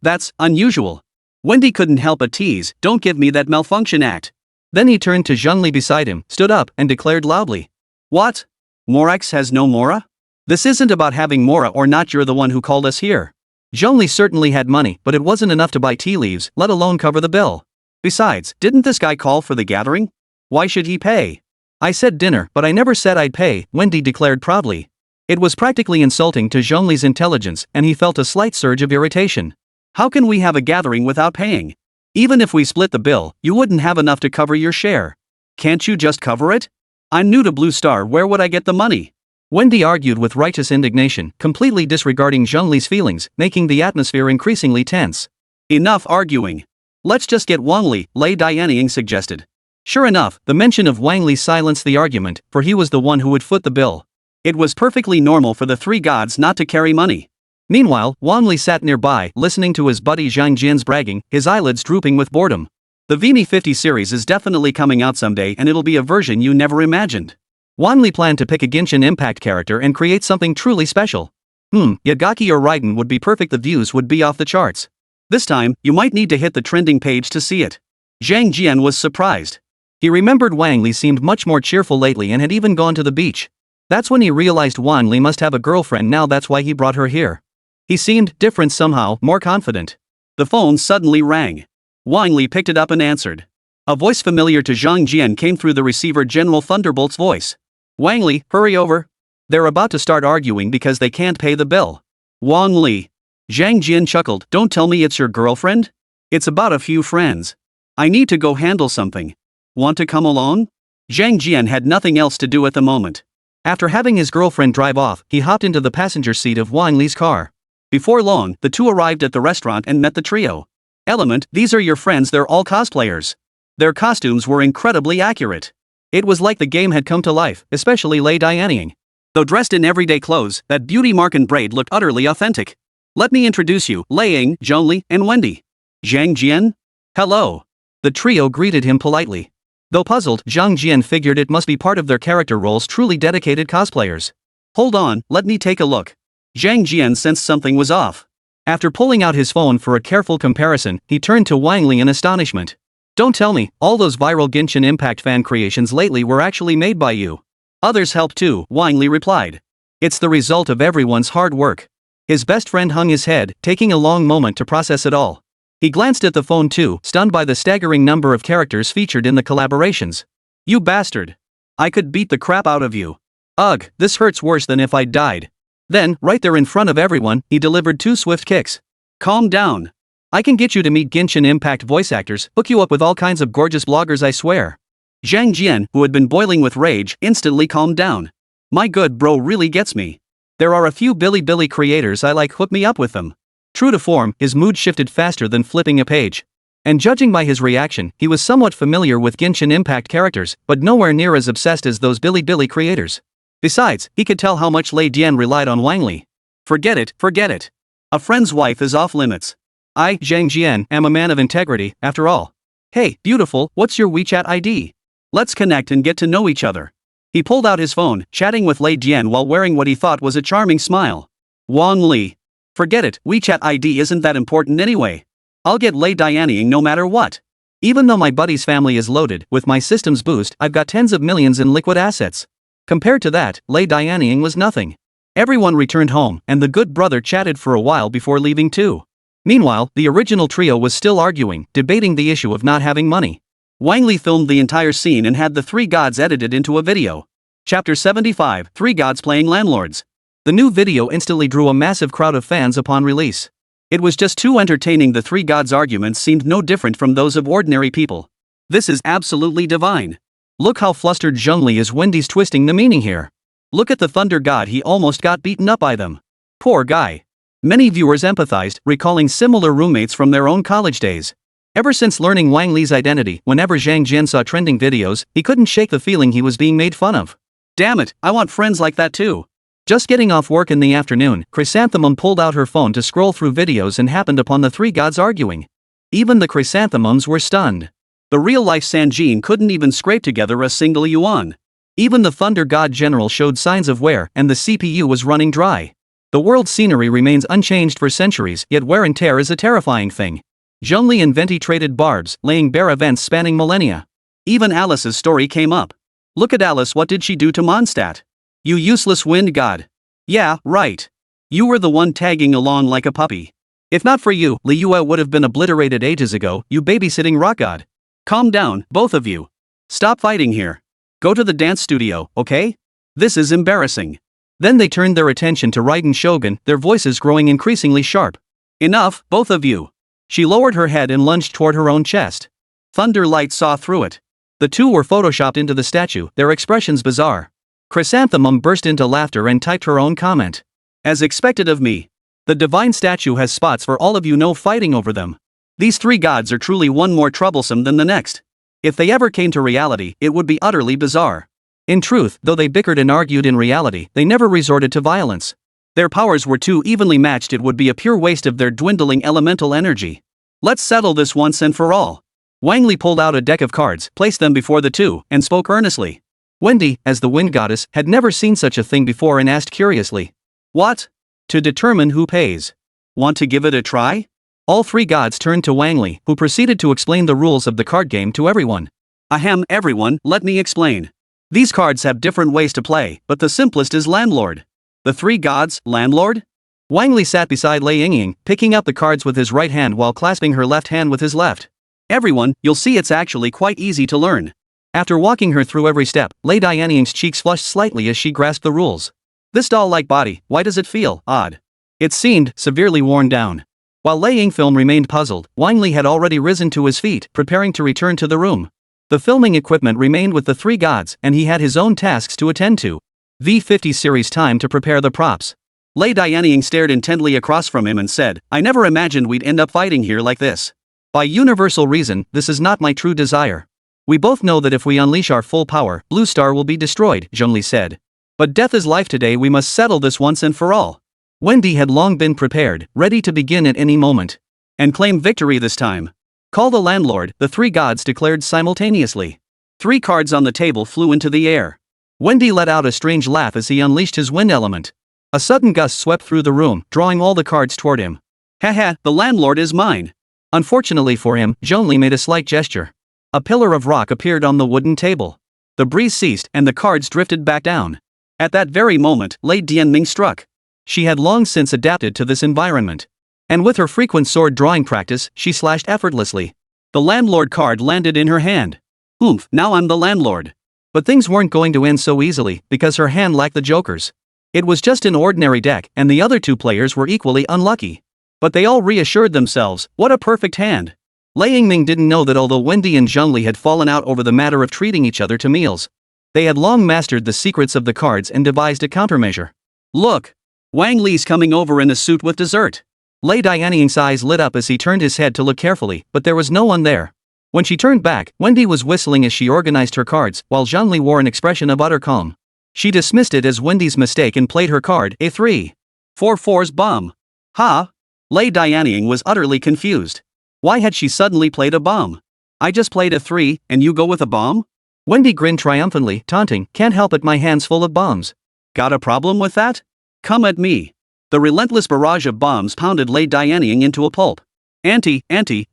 That's unusual. Wendy couldn't help but tease, don't give me that malfunction act. Then he turned to Zhang Li beside him, stood up, and declared loudly. What? Morax has no Mora? This isn't about having Mora or not, you're the one who called us here. Zhang Li certainly had money, but it wasn't enough to buy tea leaves, let alone cover the bill. Besides, didn't this guy call for the gathering? Why should he pay? I said dinner, but I never said I'd pay, Wendy declared proudly. It was practically insulting to Zhang Li's intelligence, and he felt a slight surge of irritation. How can we have a gathering without paying? Even if we split the bill, you wouldn't have enough to cover your share. Can't you just cover it? I'm new to Blue Star, where would I get the money? Wendy argued with righteous indignation, completely disregarding Zhang Li's feelings, making the atmosphere increasingly tense. Enough arguing. Let's just get Wang Li, Lei Dianying suggested. Sure enough, the mention of Wang Li silenced the argument, for he was the one who would foot the bill. It was perfectly normal for the three gods not to carry money. Meanwhile, Wang Li sat nearby, listening to his buddy Zhang Jian's bragging, his eyelids drooping with boredom. The Vini 50 series is definitely coming out someday, and it'll be a version you never imagined. Wang Li planned to pick a Genshin Impact character and create something truly special. Yagaki or Raiden would be perfect, the views would be off the charts. This time, you might need to hit the trending page to see it. Zhang Jian was surprised. He remembered Wang Li seemed much more cheerful lately and had even gone to the beach. That's when he realized Wang Li must have a girlfriend now, that's why he brought her here. He seemed different somehow, more confident. The phone suddenly rang. Wang Li picked it up and answered. A voice familiar to Zhang Jian came through the receiver, General Thunderbolt's voice. Wang Li, hurry over. They're about to start arguing because they can't pay the bill. Wang Li. Zhang Jian chuckled, don't tell me it's your girlfriend? It's about a few friends. I need to go handle something. Want to come along? Zhang Jian had nothing else to do at the moment. After having his girlfriend drive off, he hopped into the passenger seat of Wang Li's car. Before long, the two arrived at the restaurant and met the trio. Element, these are your friends, they're all cosplayers. Their costumes were incredibly accurate. It was like the game had come to life, especially Lei Dianying. Though dressed in everyday clothes, that beauty mark and braid looked utterly authentic. Let me introduce you, Lei Ying, Zhang Li, and Wendy. Zhang Jian? Hello. The trio greeted him politely. Though puzzled, Zhang Jian figured it must be part of their character roles, truly dedicated cosplayers. Hold on, let me take a look. Zhang Jian sensed something was off. After pulling out his phone for a careful comparison, he turned to Wang Li in astonishment. Don't tell me, all those viral Genshin Impact fan creations lately were actually made by you. Others helped too, Wang Li replied. It's the result of everyone's hard work. His best friend hung his head, taking a long moment to process it all. He glanced at the phone too, stunned by the staggering number of characters featured in the collaborations. You bastard. I could beat the crap out of you. Ugh, this hurts worse than if I'd died. Then, right there in front of everyone, he delivered two swift kicks. Calm down. I can get you to meet Genshin Impact voice actors, hook you up with all kinds of gorgeous bloggers, I swear. Zhang Jian, who had been boiling with rage, instantly calmed down. My good bro really gets me. There are a few Billy creators I like, hook me up with them. True to form, his mood shifted faster than flipping a page. And judging by his reaction, he was somewhat familiar with Genshin Impact characters, but nowhere near as obsessed as those Billy creators. Besides, he could tell how much Lei Dian relied on Wang Li. Forget it. A friend's wife is off limits. I, Zhang Jian, am a man of integrity, after all. Hey, beautiful, what's your WeChat ID? Let's connect and get to know each other. He pulled out his phone, chatting with Lei Dian while wearing what he thought was a charming smile. Wang Li. Forget it, WeChat ID isn't that important anyway. I'll get Lei Dianying no matter what. Even though my buddy's family is loaded, with my systems boost, I've got tens of millions in liquid assets. Compared to that, Lei Dianying was nothing. Everyone returned home, and the good brother chatted for a while before leaving too. Meanwhile, the original trio was still arguing, debating the issue of not having money. Wang Li filmed the entire scene and had the three gods edited into a video. Chapter 75, Three Gods Playing Landlords. The new video instantly drew a massive crowd of fans upon release. It was just too entertaining. The three gods' arguments seemed no different from those of ordinary people. This is absolutely divine. Look how flustered Zhang Li is. Wendy's twisting the meaning here. Look at the thunder god, he almost got beaten up by them. Poor guy. Many viewers empathized, recalling similar roommates from their own college days. Ever since learning Wang Li's identity, whenever Zhang Jian saw trending videos, he couldn't shake the feeling he was being made fun of. Damn it, I want friends like that too. Just getting off work in the afternoon, Chrysanthemum pulled out her phone to scroll through videos and happened upon the three gods arguing. Even the Chrysanthemums were stunned. The real-life Sanjin couldn't even scrape together a single yuan. Even the Thunder God General showed signs of wear and the CPU was running dry. The world's scenery remains unchanged for centuries, yet wear and tear is a terrifying thing. Zhongli and Venti traded barbs, laying bare events spanning millennia. Even Alice's story came up. Look at Alice, what did she do to Mondstadt? You useless wind god. Yeah, right. You were the one tagging along like a puppy. If not for you, Liyue would have been obliterated ages ago, you babysitting rock god. Calm down, both of you. Stop fighting here. Go to the dance studio, okay? This is embarrassing. Then they turned their attention to Raiden Shogun, their voices growing increasingly sharp. Enough, both of you. She lowered her head and lunged toward her own chest. Thunderlight saw through it. The two were photoshopped into the statue, their expressions bizarre. Chrysanthemum burst into laughter and typed her own comment. As expected of me. The divine statue has spots for all of you, no fighting over them. These three gods are truly one more troublesome than the next. If they ever came to reality, it would be utterly bizarre. In truth, though they bickered and argued in reality, they never resorted to violence. Their powers were too evenly matched, it would be a pure waste of their dwindling elemental energy. Let's settle this once and for all. Wang Li pulled out a deck of cards, placed them before the two, and spoke earnestly. Wendy, as the wind goddess, had never seen such a thing before and asked curiously. What? To determine who pays. Want to give it a try? All three gods turned to Wang Li, who proceeded to explain the rules of the card game to everyone. Ahem, everyone, let me explain. These cards have different ways to play, but the simplest is Landlord. The three gods, Landlord? Wang Li sat beside Lei Yingying, picking up the cards with his right hand while clasping her left hand with his left. Everyone, you'll see it's actually quite easy to learn. After walking her through every step, Lei Yingying's cheeks flushed slightly as she grasped the rules. This doll-like body, why does it feel odd? It seemed severely worn down. While Lei Yingfilm remained puzzled, Wang Li had already risen to his feet, preparing to return to the room. The filming equipment remained with the three gods, and he had his own tasks to attend to. V50 series time to prepare the props. Lei Yingying stared intently across from him and said, I never imagined we'd end up fighting here like this. By universal reason, this is not my true desire. We both know that if we unleash our full power, Blue Star will be destroyed, Zhongli said. But death is life today, we must settle this once and for all. Wendy had long been prepared, ready to begin at any moment. And claim victory this time. Call the Landlord, the three gods declared simultaneously. 3 cards on the table flew into the air. Wendy let out a strange laugh as he unleashed his wind element. A sudden gust swept through the room, drawing all the cards toward him. Haha, the Landlord is mine. Unfortunately for him, Zhongli made a slight gesture. A pillar of rock appeared on the wooden table. The breeze ceased and the cards drifted back down. At that very moment, Lei Dianming struck. She had long since adapted to this environment. And with her frequent sword drawing practice, she slashed effortlessly. The Landlord card landed in her hand. Oomph, now I'm the Landlord. But things weren't going to end so easily, because her hand lacked the jokers. It was just an ordinary deck, and the other 2 players were equally unlucky. But they all reassured themselves, what a perfect hand. Lei Yingming didn't know that although Wendy and Zhongli had fallen out over the matter of treating each other to meals, they had long mastered the secrets of the cards and devised a countermeasure. Look! Wang Li's coming over in a suit with dessert. Lei Dianying's eyes lit up as he turned his head to look carefully, but there was no one there. When she turned back, Wendy was whistling as she organized her cards, while Zhongli wore an expression of utter calm. She dismissed it as Wendy's mistake and played her card, a 3. 4/4's bomb. Ha! Lei Dianying was utterly confused. Why had she suddenly played a bomb? I just played a 3, and you go with a bomb? Wendy grinned triumphantly, taunting, can't help it, my hand's full of bombs. Got a problem with that? Come at me. The relentless barrage of bombs pounded Lei Dianying into a pulp. Auntie,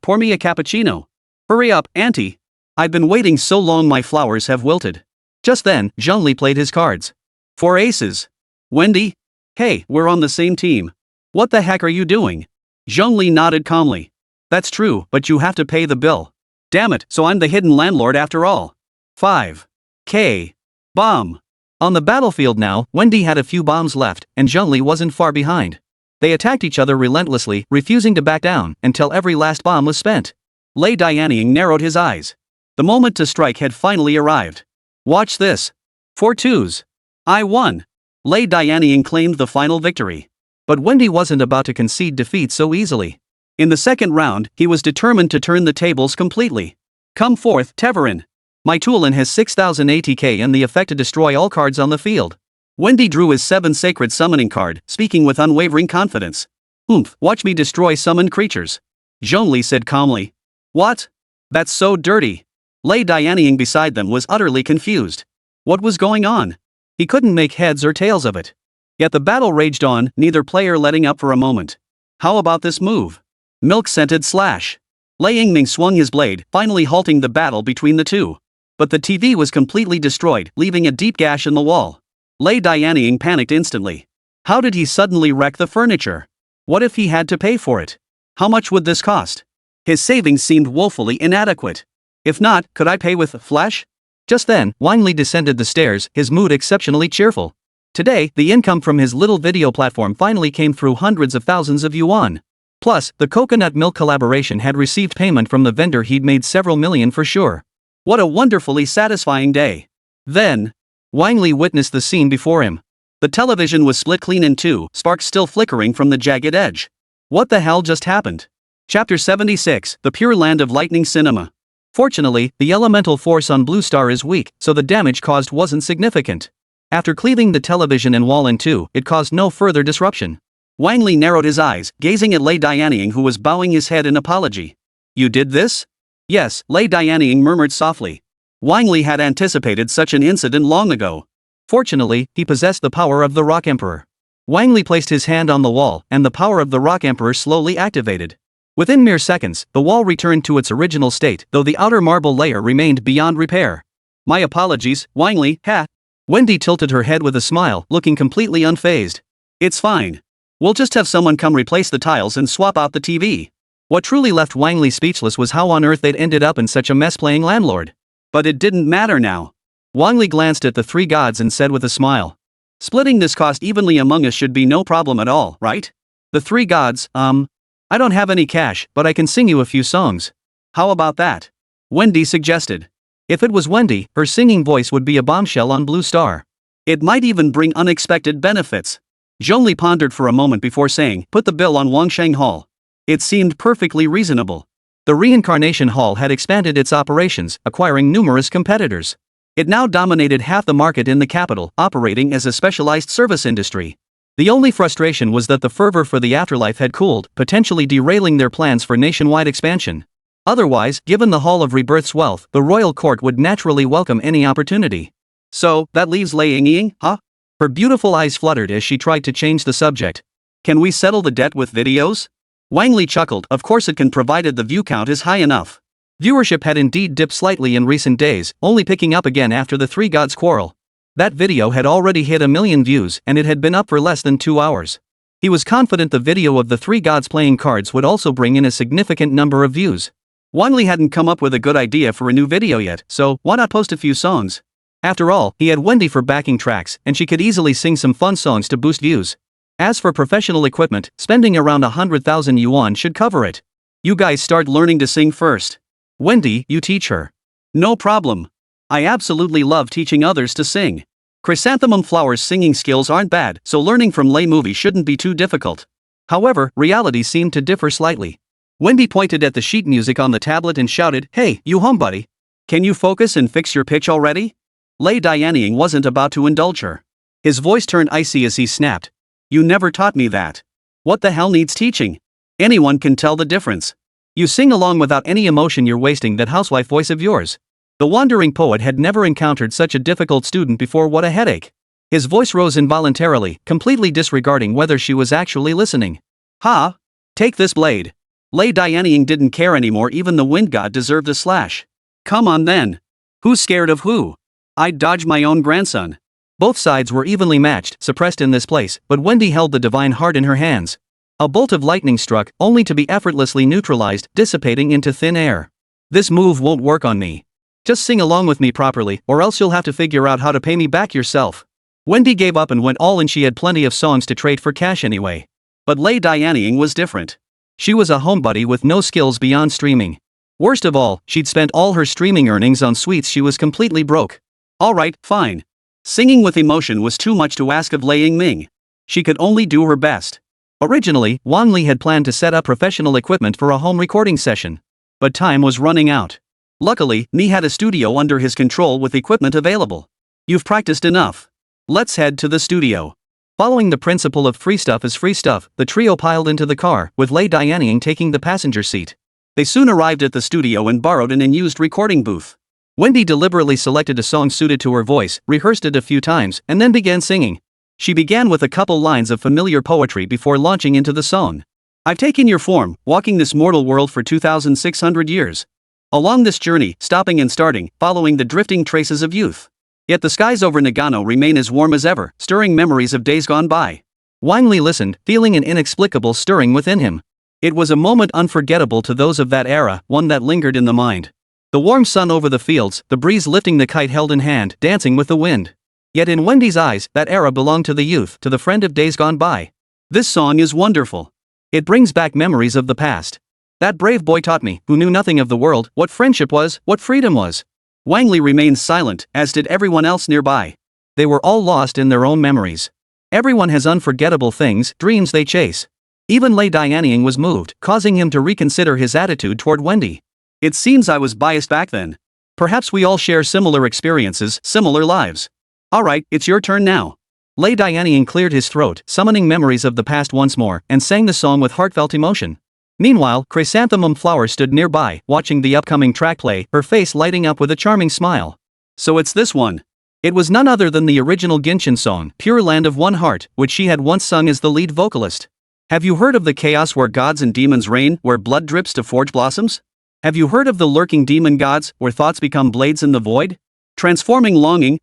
pour me a cappuccino. Hurry up, Auntie. I've been waiting so long my flowers have wilted. Just then, Zhongli played his cards. 4 aces. Wendy? Hey, we're on the same team. What the heck are you doing? Zhongli nodded calmly. That's true, but you have to pay the bill. Damn it, so I'm the hidden landlord after all. 5. K. Bomb. On the battlefield now, Wendy had a few bombs left, and Zhongli wasn't far behind. They attacked each other relentlessly, refusing to back down, until every last bomb was spent. Lei Dianying narrowed his eyes. The moment to strike had finally arrived. Watch this. 4 twos. I won. Lei Dianying claimed the final victory. But Wendy wasn't about to concede defeat so easily. In the second round, he was determined to turn the tables completely. Come forth, Teverin. My Tulin has 6000 ATK and the effect to destroy all cards on the field. Wendy drew his 7 sacred summoning card, speaking with unwavering confidence. Oomph, watch me destroy summoned creatures. Zhongli said calmly. What? That's so dirty. Lei Dianying beside them was utterly confused. What was going on? He couldn't make heads or tails of it. Yet the battle raged on, neither player letting up for a moment. How about this move? Milk-scented slash. Lei Yingming swung his blade, finally halting the battle between the two. But the TV was completely destroyed, leaving a deep gash in the wall. Lei Dianying panicked instantly. How did he suddenly wreck the furniture? What if he had to pay for it? How much would this cost? His savings seemed woefully inadequate. If not, could I pay with flesh? Just then, Wang Li descended the stairs, his mood exceptionally cheerful. Today, the income from his little video platform finally came through hundreds of thousands of yuan. Plus, the coconut milk collaboration had received payment from the vendor he'd made several million for sure. What a wonderfully satisfying day. Then, Wang Li witnessed the scene before him. The television was split clean in two, sparks still flickering from the jagged edge. What the hell just happened? Chapter 76, The Pure Land of Lightning Cinema. Fortunately, the elemental force on Blue Star is weak, so the damage caused wasn't significant. After cleaving the television and wall in two, it caused no further disruption. Wang Li narrowed his eyes, gazing at Lei Dianying, who was bowing his head in apology. You did this? Yes, Lei Dianying murmured softly. Wang Li had anticipated such an incident long ago. Fortunately, he possessed the power of the Rock Emperor. Wang Li placed his hand on the wall, and the power of the Rock Emperor slowly activated. Within mere seconds, the wall returned to its original state, though the outer marble layer remained beyond repair. My apologies, Wang Li, ha. Wendy tilted her head with a smile, looking completely unfazed. It's fine. We'll just have someone come replace the tiles and swap out the TV. What truly left Wang Li speechless was how on earth they'd ended up in such a mess playing landlord. But it didn't matter now. Wang Li glanced at the three gods and said with a smile. Splitting this cost evenly among us should be no problem at all, right? The three gods, I don't have any cash, but I can sing you a few songs. How about that? Wendy suggested. If it was Wendy, her singing voice would be a bombshell on Blue Star. It might even bring unexpected benefits. Zhongli pondered for a moment before saying, put the bill on Wangsheng Hall. It seemed perfectly reasonable. The Reincarnation Hall had expanded its operations, acquiring numerous competitors. It now dominated half the market in the capital, operating as a specialized service industry. The only frustration was that the fervor for the afterlife had cooled, potentially derailing their plans for nationwide expansion. Otherwise, given the Hall of Rebirth's wealth, the royal court would naturally welcome any opportunity. So, that leaves Lei Yingming, huh? Her beautiful eyes fluttered as she tried to change the subject. Can we settle the debt with videos? Wang Li chuckled, of course it can, provided the view count is high enough. Viewership had indeed dipped slightly in recent days, only picking up again after the Three Gods quarrel. That video had already hit 1 million views and it had been up for less than 2 hours. He was confident the video of the three gods playing cards would also bring in a significant number of views. Wang Li hadn't come up with a good idea for a new video yet, so why not post a few songs? After all, he had Wendy for backing tracks, and she could easily sing some fun songs to boost views. As for professional equipment, spending around 100,000 yuan should cover it. You guys start learning to sing first. Wendy, you teach her. No problem. I absolutely love teaching others to sing. Chrysanthemum Flower's singing skills aren't bad, so learning from Lei Movie shouldn't be too difficult. However, reality seemed to differ slightly. Wendy pointed at the sheet music on the tablet and shouted, "Hey, you homebody. Can you focus and fix your pitch already?" Lei Dianying wasn't about to indulge her. His voice turned icy as he snapped. You never taught me that. What the hell needs teaching? Anyone can tell the difference. You sing along without any emotion, you're wasting that housewife voice of yours. The wandering poet had never encountered such a difficult student before. What a headache. His voice rose involuntarily, completely disregarding whether she was actually listening. Ha! Take this blade. Lei Dianying didn't care anymore, even the wind god deserved a slash. Come on then. Who's scared of who? I'd dodge my own grandson. Both sides were evenly matched, suppressed in this place, but Wendy held the divine heart in her hands. A bolt of lightning struck, only to be effortlessly neutralized, dissipating into thin air. This move won't work on me. Just sing along with me properly, or else you'll have to figure out how to pay me back yourself. Wendy gave up and went all in. She had plenty of songs to trade for cash anyway. But Lei Dianying was different. She was a homebody with no skills beyond streaming. Worst of all, she'd spent all her streaming earnings on sweets. She was completely broke. Alright, fine. Singing with emotion was too much to ask of Lei Yingming. She could only do her best. Originally, Wang Li had planned to set up professional equipment for a home recording session. But time was running out. Luckily, Ni had a studio under his control with equipment available. You've practiced enough. Let's head to the studio. Following the principle of free stuff is free stuff, the trio piled into the car, with Lei Dianying taking the passenger seat. They soon arrived at the studio and borrowed an unused recording booth. Wendy deliberately selected a song suited to her voice, rehearsed it a few times, and then began singing. She began with a couple lines of familiar poetry before launching into the song. I've taken your form, walking this mortal world for 2,600 years. Along this journey, stopping and starting, following the drifting traces of youth. Yet the skies over Nagano remain as warm as ever, stirring memories of days gone by. Wang Li listened, feeling an inexplicable stirring within him. It was a moment unforgettable to those of that era, one that lingered in the mind. The warm sun over the fields, the breeze lifting the kite held in hand, dancing with the wind. Yet in Wendy's eyes, that era belonged to the youth, to the friend of days gone by. This song is wonderful. It brings back memories of the past. That brave boy taught me, who knew nothing of the world, what friendship was, what freedom was. Wang Li remained silent, as did everyone else nearby. They were all lost in their own memories. Everyone has unforgettable things, dreams they chase. Even Lei Dianying was moved, causing him to reconsider his attitude toward Wendy. It seems I was biased back then. Perhaps we all share similar experiences, similar lives. Alright, it's your turn now. Lei Dianying cleared his throat, summoning memories of the past once more, and sang the song with heartfelt emotion. Meanwhile, Chrysanthemum Flower stood nearby, watching the upcoming track play, her face lighting up with a charming smile. So it's this one. It was none other than the original Genshin song, Pure Land of One Heart, which she had once sung as the lead vocalist. Have you heard of the chaos where gods and demons reign, where blood drips to forge blossoms? Have you heard of the lurking demon gods, where thoughts become blades in the void? Transforming longing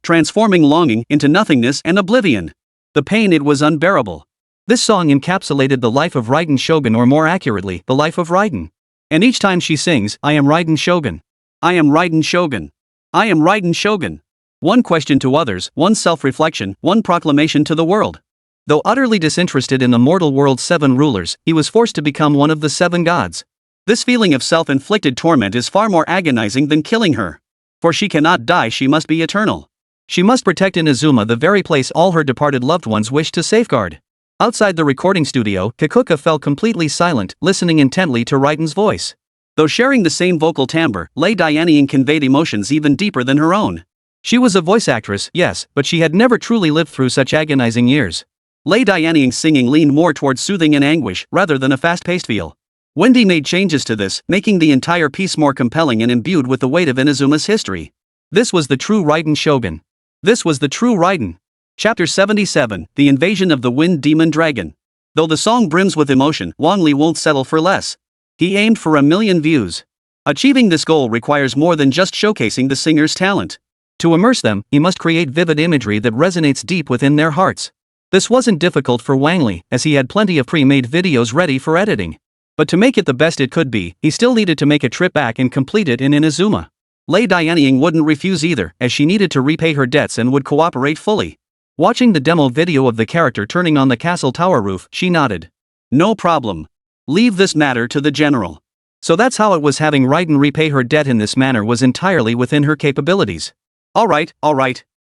into nothingness and oblivion. The pain, it was unbearable. This song encapsulated the life of Raiden Shogun, or more accurately, the life of Raiden. And each time she sings, I am Raiden Shogun. I am Raiden Shogun. I am Raiden Shogun. One question to others, one self-reflection, one proclamation to the world. Though utterly disinterested in the mortal world's 7 rulers, he was forced to become one of the 7 gods. This feeling of self-inflicted torment is far more agonizing than killing her. For she cannot die, she must be eternal. She must protect Inazuma, the very place all her departed loved ones wished to safeguard. Outside the recording studio, Kikuka fell completely silent, listening intently to Raiden's voice. Though sharing the same vocal timbre, Lei Dianying conveyed emotions even deeper than her own. She was a voice actress, yes, but she had never truly lived through such agonizing years. Lei Dianying's singing leaned more towards soothing and anguish, rather than a fast-paced feel. Wendy made changes to this, making the entire piece more compelling and imbued with the weight of Inazuma's history. This was the true Raiden Shogun. This was the true Raiden. Chapter 77, The Invasion of the Wind Demon Dragon. Though the song brims with emotion, Wang Li won't settle for less. He aimed for 1 million views. Achieving this goal requires more than just showcasing the singer's talent. To immerse them, he must create vivid imagery that resonates deep within their hearts. This wasn't difficult for Wang Li, as he had plenty of pre-made videos ready for editing. But to make it the best it could be, he still needed to make a trip back and complete it in Inazuma. Lei Dianying wouldn't refuse either, as she needed to repay her debts and would cooperate fully. Watching the demo video of the character turning on the castle tower roof, she nodded. No problem. Leave this matter to the general. So that's how it was. Having Raiden repay her debt in this manner was entirely within her capabilities. Alright.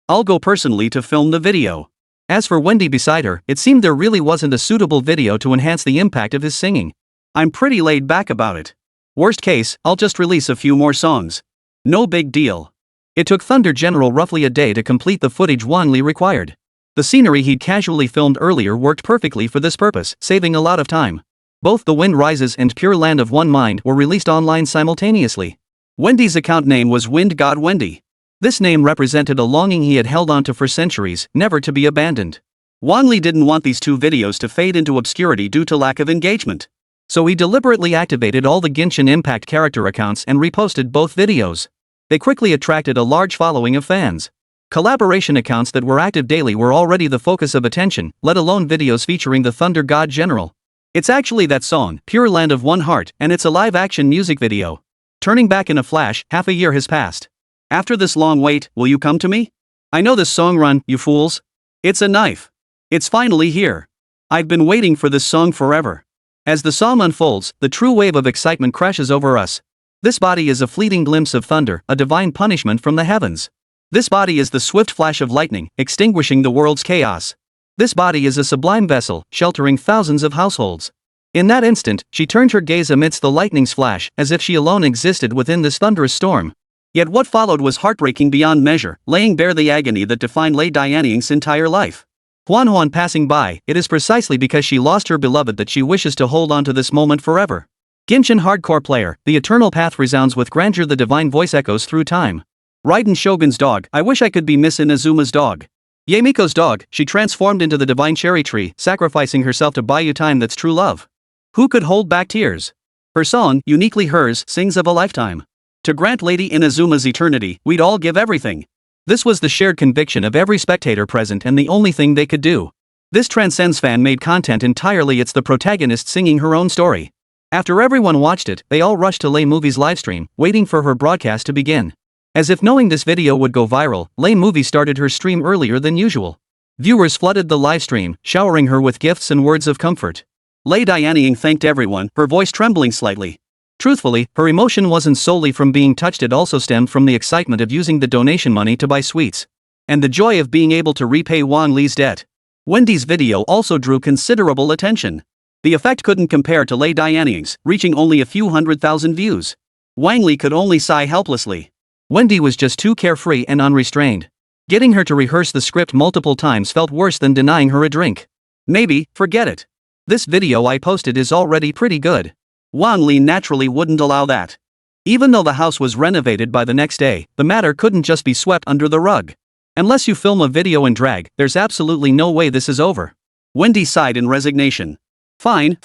I'll go personally to film the video. As for Wendy beside her, it seemed there really wasn't a suitable video to enhance the impact of his singing. I'm pretty laid back about it. Worst case, I'll just release a few more songs. No big deal. It took Thunder General roughly a day to complete the footage Wang Li required. The scenery he'd casually filmed earlier worked perfectly for this purpose, saving a lot of time. Both The Wind Rises and Pure Land of One Mind were released online simultaneously. Wendy's account name was Wind God Wendy. This name represented a longing he had held onto for centuries, never to be abandoned. Wang Li didn't want these 2 videos to fade into obscurity due to lack of engagement. So he deliberately activated all the Genshin Impact character accounts and reposted both videos. They quickly attracted a large following of fans. Collaboration accounts that were active daily were already the focus of attention, let alone videos featuring the Thunder God General. It's actually that song, Pure Land of One Heart, and it's a live-action music video. Turning back in a flash, half a year has passed. After this long wait, will you come to me? I know this song run, you fools. It's a knife. It's finally here. I've been waiting for this song forever. As the song unfolds, the true wave of excitement crashes over us. This body is a fleeting glimpse of thunder, a divine punishment from the heavens. This body is the swift flash of lightning, extinguishing the world's chaos. This body is a sublime vessel, sheltering thousands of households. In that instant, she turned her gaze amidst the lightning's flash, as if she alone existed within this thunderous storm. Yet what followed was heartbreaking beyond measure, laying bare the agony that defined Lei Dianying's entire life. Huan passing by, it is precisely because she lost her beloved that she wishes to hold on to this moment forever. Genshin hardcore player, the eternal path resounds with grandeur. The divine voice echoes through time. Raiden Shogun's dog, I wish I could be Miss Inazuma's dog. Yae Miko's dog, she transformed into the divine cherry tree, sacrificing herself to buy you time that's true love. Who could hold back tears? Her song, uniquely hers, sings of a lifetime. To grant Lady Inazuma's eternity, we'd all give everything. This was the shared conviction of every spectator present and the only thing they could do. This transcends fan-made content entirely. It's the protagonist singing her own story. After everyone watched it, they all rushed to Lay Movie's livestream, waiting for her broadcast to begin. As if knowing this video would go viral, Lay Movie started her stream earlier than usual. Viewers flooded the livestream, showering her with gifts and words of comfort. Lay Dianying thanked everyone, her voice trembling slightly. Truthfully, her emotion wasn't solely from being touched, it also stemmed from the excitement of using the donation money to buy sweets. And the joy of being able to repay Wang Li's debt. Wendy's video also drew considerable attention. The effect couldn't compare to Lay Dianying's, reaching only a few 100,000 views. Wang Li could only sigh helplessly. Wendy was just too carefree and unrestrained. Getting her to rehearse the script multiple times felt worse than denying her a drink. Maybe, forget it. This video I posted is already pretty good. Wang Li naturally wouldn't allow that. Even though the house was renovated by the next day, the matter couldn't just be swept under the rug. Unless you film a video and drag, there's absolutely no way this is over. Wendy sighed in resignation. Fine.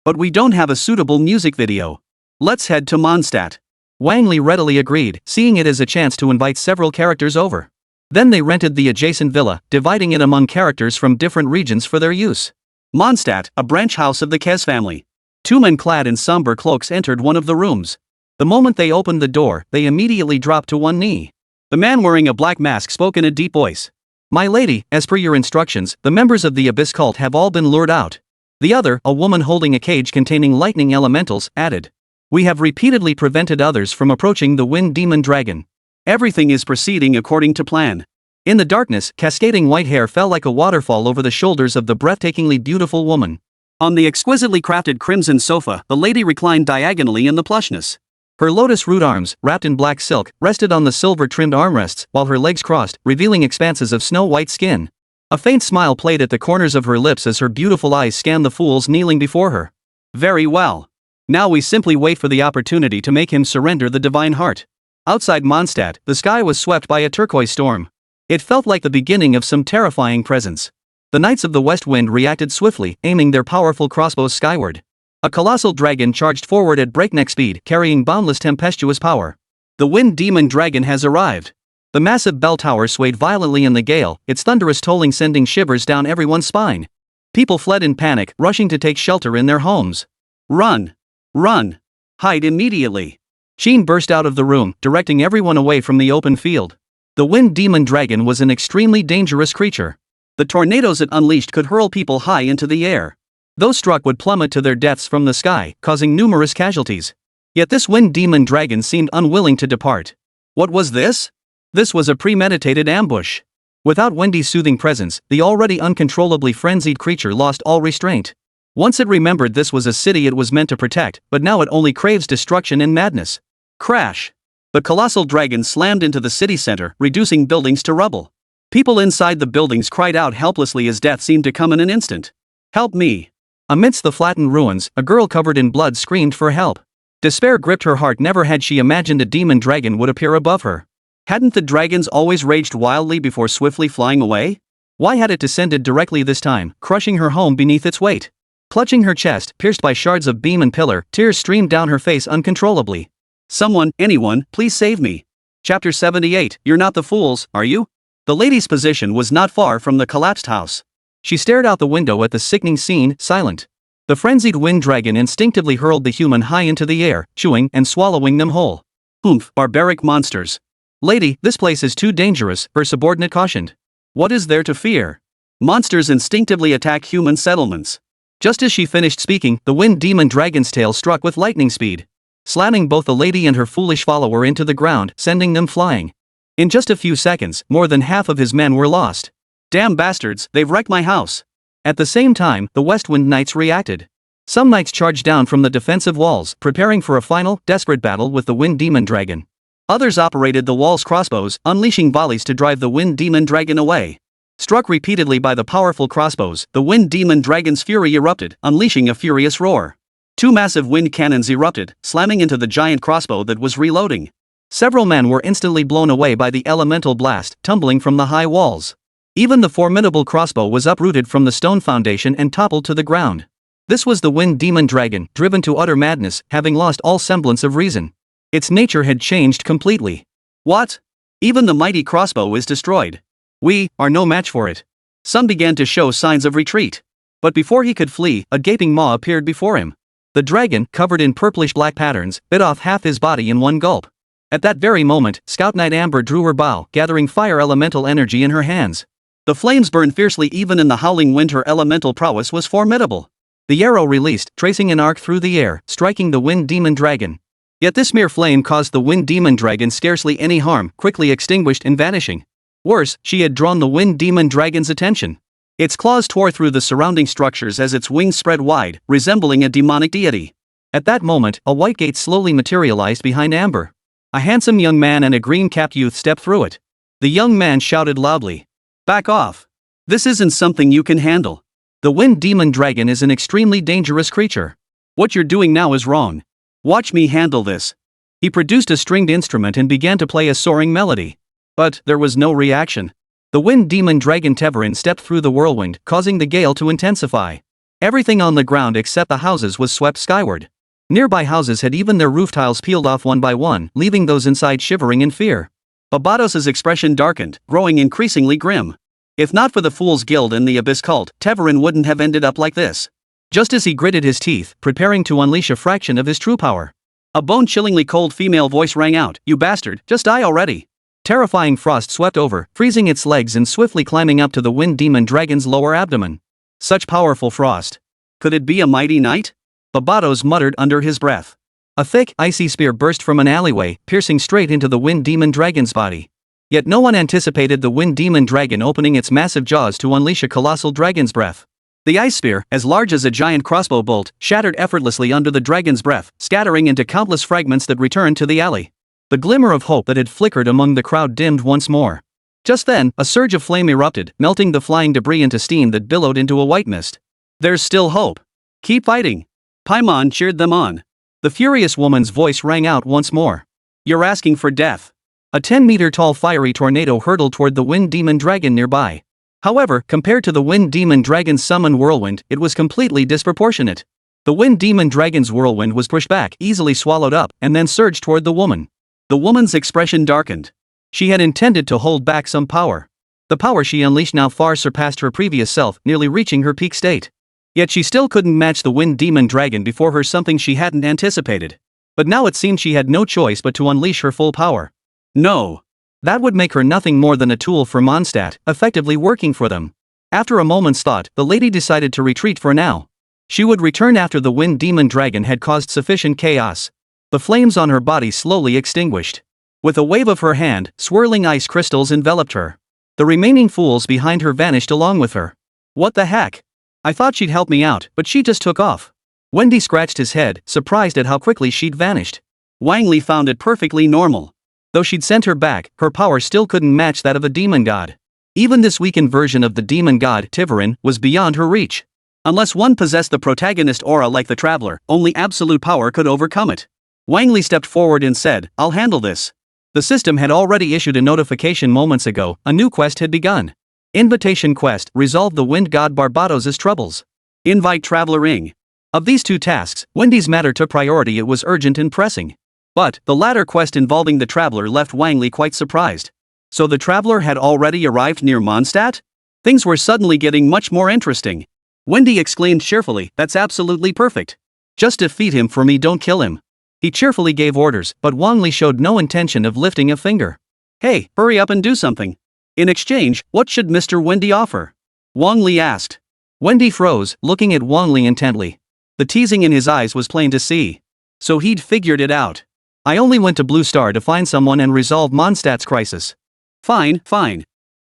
But we don't have a suitable music video. Let's head to Mondstadt. Wang Li readily agreed, seeing it as a chance to invite several characters over. Then they rented the adjacent villa, dividing it among characters from different regions for their use. Mondstadt, a branch house of the Kes family. Two men clad in somber cloaks entered one of the rooms. The moment they opened the door, they immediately dropped to one knee. The man wearing a black mask spoke in a deep voice. My lady, as per your instructions, the members of the Abyss cult have all been lured out. The other, a woman holding a cage containing lightning elementals, added. We have repeatedly prevented others from approaching the wind demon dragon. Everything is proceeding according to plan. In the darkness, cascading white hair fell like a waterfall over the shoulders of the breathtakingly beautiful woman. On the exquisitely crafted crimson sofa, the lady reclined diagonally in the plushness. Her lotus root arms, wrapped in black silk, rested on the silver-trimmed armrests, while her legs crossed, revealing expanses of snow-white skin. A faint smile played at the corners of her lips as her beautiful eyes scanned the fools kneeling before her. Very well. Now we simply wait for the opportunity to make him surrender the divine heart. Outside Mondstadt, the sky was swept by a turquoise storm. It felt like the beginning of some terrifying presence. The Knights of the West Wind reacted swiftly, aiming their powerful crossbows skyward. A colossal dragon charged forward at breakneck speed, carrying boundless tempestuous power. The wind demon dragon has arrived. The massive bell tower swayed violently in the gale, its thunderous tolling sending shivers down everyone's spine. People fled in panic, rushing to take shelter in their homes. Run! Run! Hide immediately! Sheen burst out of the room, directing everyone away from the open field. The wind demon dragon was an extremely dangerous creature. The tornadoes it unleashed could hurl people high into the air. Those struck would plummet to their deaths from the sky, causing numerous casualties. Yet this wind demon dragon seemed unwilling to depart. What was this? This was a premeditated ambush. Without Wendy's soothing presence, the already uncontrollably frenzied creature lost all restraint. Once it remembered this was a city it was meant to protect, but now it only craves destruction and madness. Crash! The colossal dragon slammed into the city center, reducing buildings to rubble. People inside the buildings cried out helplessly as death seemed to come in an instant. Help me! Amidst the flattened ruins, a girl covered in blood screamed for help. Despair gripped her heart. Never had she imagined a demon dragon would appear above her. Hadn't the dragons always raged wildly before swiftly flying away? Why had it descended directly this time, crushing her home beneath its weight? Clutching her chest, pierced by shards of beam and pillar, tears streamed down her face uncontrollably. Someone, anyone, please save me. Chapter 78, You're not the fools, are you? The lady's position was not far from the collapsed house. She stared out the window at the sickening scene, silent. The frenzied wind dragon instinctively hurled the human high into the air, chewing and swallowing them whole. Oomph, barbaric monsters. Lady, this place is too dangerous, her subordinate cautioned. What is there to fear? Monsters instinctively attack human settlements. Just as she finished speaking, the wind demon dragon's tail struck with lightning speed, slamming both the lady and her foolish follower into the ground, sending them flying. In just a few seconds, more than half of his men were lost. Damn bastards, they've wrecked my house. At the same time, the Westwind Knights reacted. Some knights charged down from the defensive walls, preparing for a final, desperate battle with the wind demon dragon. Others operated the wall's crossbows, unleashing volleys to drive the wind demon dragon away. Struck repeatedly by the powerful crossbows, the wind demon dragon's fury erupted, unleashing a furious roar. Two massive wind cannons erupted, slamming into the giant crossbow that was reloading. Several men were instantly blown away by the elemental blast tumbling from the high walls. Even the formidable crossbow was uprooted from the stone foundation and toppled to the ground. This was the wind demon dragon, driven to utter madness, having lost all semblance of reason. Its nature had changed completely. What? Even the mighty crossbow is destroyed. We are no match for it. Some began to show signs of retreat. But before he could flee, a gaping maw appeared before him. The dragon, covered in purplish black patterns, bit off half his body in one gulp. At that very moment, Scout Knight Amber drew her bow, gathering fire elemental energy in her hands. The flames burned fiercely even in the howling wind. Her elemental prowess was formidable. The arrow released, tracing an arc through the air, striking the wind demon dragon. Yet this mere flame caused the wind demon dragon scarcely any harm, quickly extinguished and vanishing. Worse, she had drawn the wind demon dragon's attention. Its claws tore through the surrounding structures as its wings spread wide, resembling a demonic deity. At that moment, a white gate slowly materialized behind Amber. A handsome young man and a green-capped youth stepped through it. The young man shouted loudly, "Back off! This isn't something you can handle. The wind demon dragon is an extremely dangerous creature. What you're doing now is wrong. Watch me handle this." He produced a stringed instrument and began to play a soaring melody. But there was no reaction. The wind demon dragon Teyvat stepped through the whirlwind, causing the gale to intensify. Everything on the ground except the houses was swept skyward. Nearby houses had even their roof tiles peeled off one by one, leaving those inside shivering in fear. Barbados' expression darkened, growing increasingly grim. If not for the Fool's Guild and the Abyss Cult, Teyvat wouldn't have ended up like this. Just as he gritted his teeth, preparing to unleash a fraction of his true power, a bone-chillingly cold female voice rang out, "You bastard, just die already." Terrifying frost swept over, freezing its legs and swiftly climbing up to the wind demon dragon's lower abdomen. Such powerful frost. Could it be a mighty knight? Barbados muttered under his breath. A thick, icy spear burst from an alleyway, piercing straight into the wind demon dragon's body. Yet no one anticipated the wind demon dragon opening its massive jaws to unleash a colossal dragon's breath. The ice spear, as large as a giant crossbow bolt, shattered effortlessly under the dragon's breath, scattering into countless fragments that returned to the alley. The glimmer of hope that had flickered among the crowd dimmed once more. Just then, a surge of flame erupted, melting the flying debris into steam that billowed into a white mist. "There's still hope. Keep fighting." Paimon cheered them on. The furious woman's voice rang out once more. "You're asking for death." A 10-meter-tall fiery tornado hurtled toward the wind demon dragon nearby. However, compared to the wind demon dragon's summoned whirlwind, it was completely disproportionate. The wind demon dragon's whirlwind was pushed back, easily swallowed up, and then surged toward the woman. The woman's expression darkened. She had intended to hold back some power. The power she unleashed now far surpassed her previous self, nearly reaching her peak state. Yet she still couldn't match the wind demon dragon before her, something she hadn't anticipated. But now it seemed she had no choice but to unleash her full power. No. That would make her nothing more than a tool for Mondstadt, effectively working for them. After a moment's thought, the lady decided to retreat for now. She would return after the wind demon dragon had caused sufficient chaos. The flames on her body slowly extinguished. With a wave of her hand, swirling ice crystals enveloped her. The remaining fools behind her vanished along with her. What the heck? I thought she'd help me out, but she just took off. Wendy scratched his head, surprised at how quickly she'd vanished. Wang Li found it perfectly normal. Though she'd sent her back, her power still couldn't match that of a demon god. Even this weakened version of the demon god, Teyvat, was beyond her reach. Unless one possessed the protagonist aura like the Traveler, only absolute power could overcome it. Wang Li stepped forward and said, "I'll handle this." The system had already issued a notification moments ago. A new quest had begun. Invitation quest, resolve the wind god Barbados' troubles. Invite Traveler Ing. Of these two tasks, Wendy's matter took priority. It was urgent and pressing. But the latter quest involving the Traveler left Wang Li quite surprised. So the Traveler had already arrived near Mondstadt? Things were suddenly getting much more interesting. Wendy exclaimed cheerfully, "That's absolutely perfect. Just defeat him for me, don't kill him." He cheerfully gave orders, but Wang Li showed no intention of lifting a finger. "Hey, hurry up and do something. In exchange, what should Mr. Wendy offer?" Wang Li asked. Wendy froze, looking at Wang Li intently. The teasing in his eyes was plain to see. So he'd figured it out. "I only went to Blue Star to find someone and resolve Mondstadt's crisis." Fine.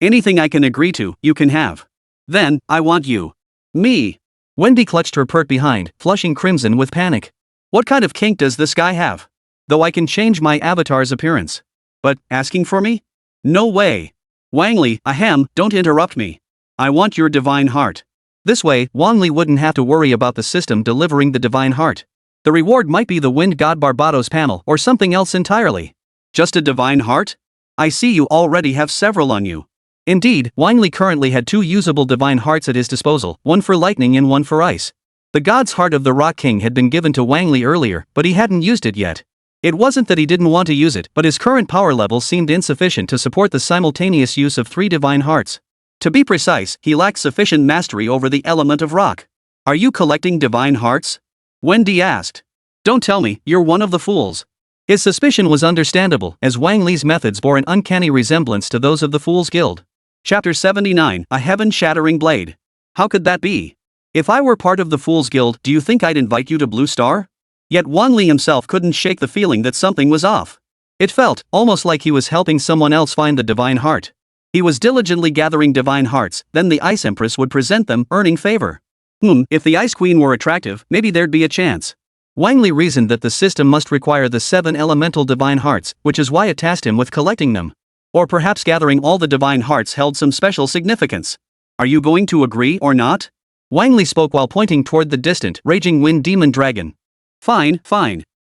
Anything I can agree to, you can have. Then, I want you. Me. Wendy clutched her pert behind, flushing crimson with panic. What kind of kink does this guy have? Though I can change my avatar's appearance. But, asking for me? No way. Wang Li, ahem, don't interrupt me. I want your divine heart. This way, Wang Li wouldn't have to worry about the system delivering the divine heart. The reward might be the wind god Barbados panel or something else entirely. Just a divine heart? I see you already have several on you. Indeed, Wang Li currently had 2 usable divine hearts at his disposal, one for lightning and one for ice. The god's heart of the Rock King had been given to Wang Li earlier, but he hadn't used it yet. It wasn't that he didn't want to use it, but his current power level seemed insufficient to support the simultaneous use of 3 divine hearts. To be precise, he lacked sufficient mastery over the element of rock. Are you collecting divine hearts? Wendy asked. Don't tell me, you're one of the fools. His suspicion was understandable, as Wang Li's methods bore an uncanny resemblance to those of the Fool's Guild. Chapter 79, A Heaven-Shattering Blade. How could that be? If I were part of the Fool's Guild, do you think I'd invite you to Blue Star? Yet Wang Li himself couldn't shake the feeling that something was off. It felt almost like he was helping someone else find the divine heart. He was diligently gathering divine hearts, then the Ice Empress would present them, earning favor. If the Ice Queen were attractive, maybe there'd be a chance. Wang Li reasoned that the system must require the 7 elemental divine hearts, which is why it tasked him with collecting them. Or perhaps gathering all the divine hearts held some special significance. Are you going to agree or not? Wang Li spoke while pointing toward the distant, raging wind demon dragon. Fine.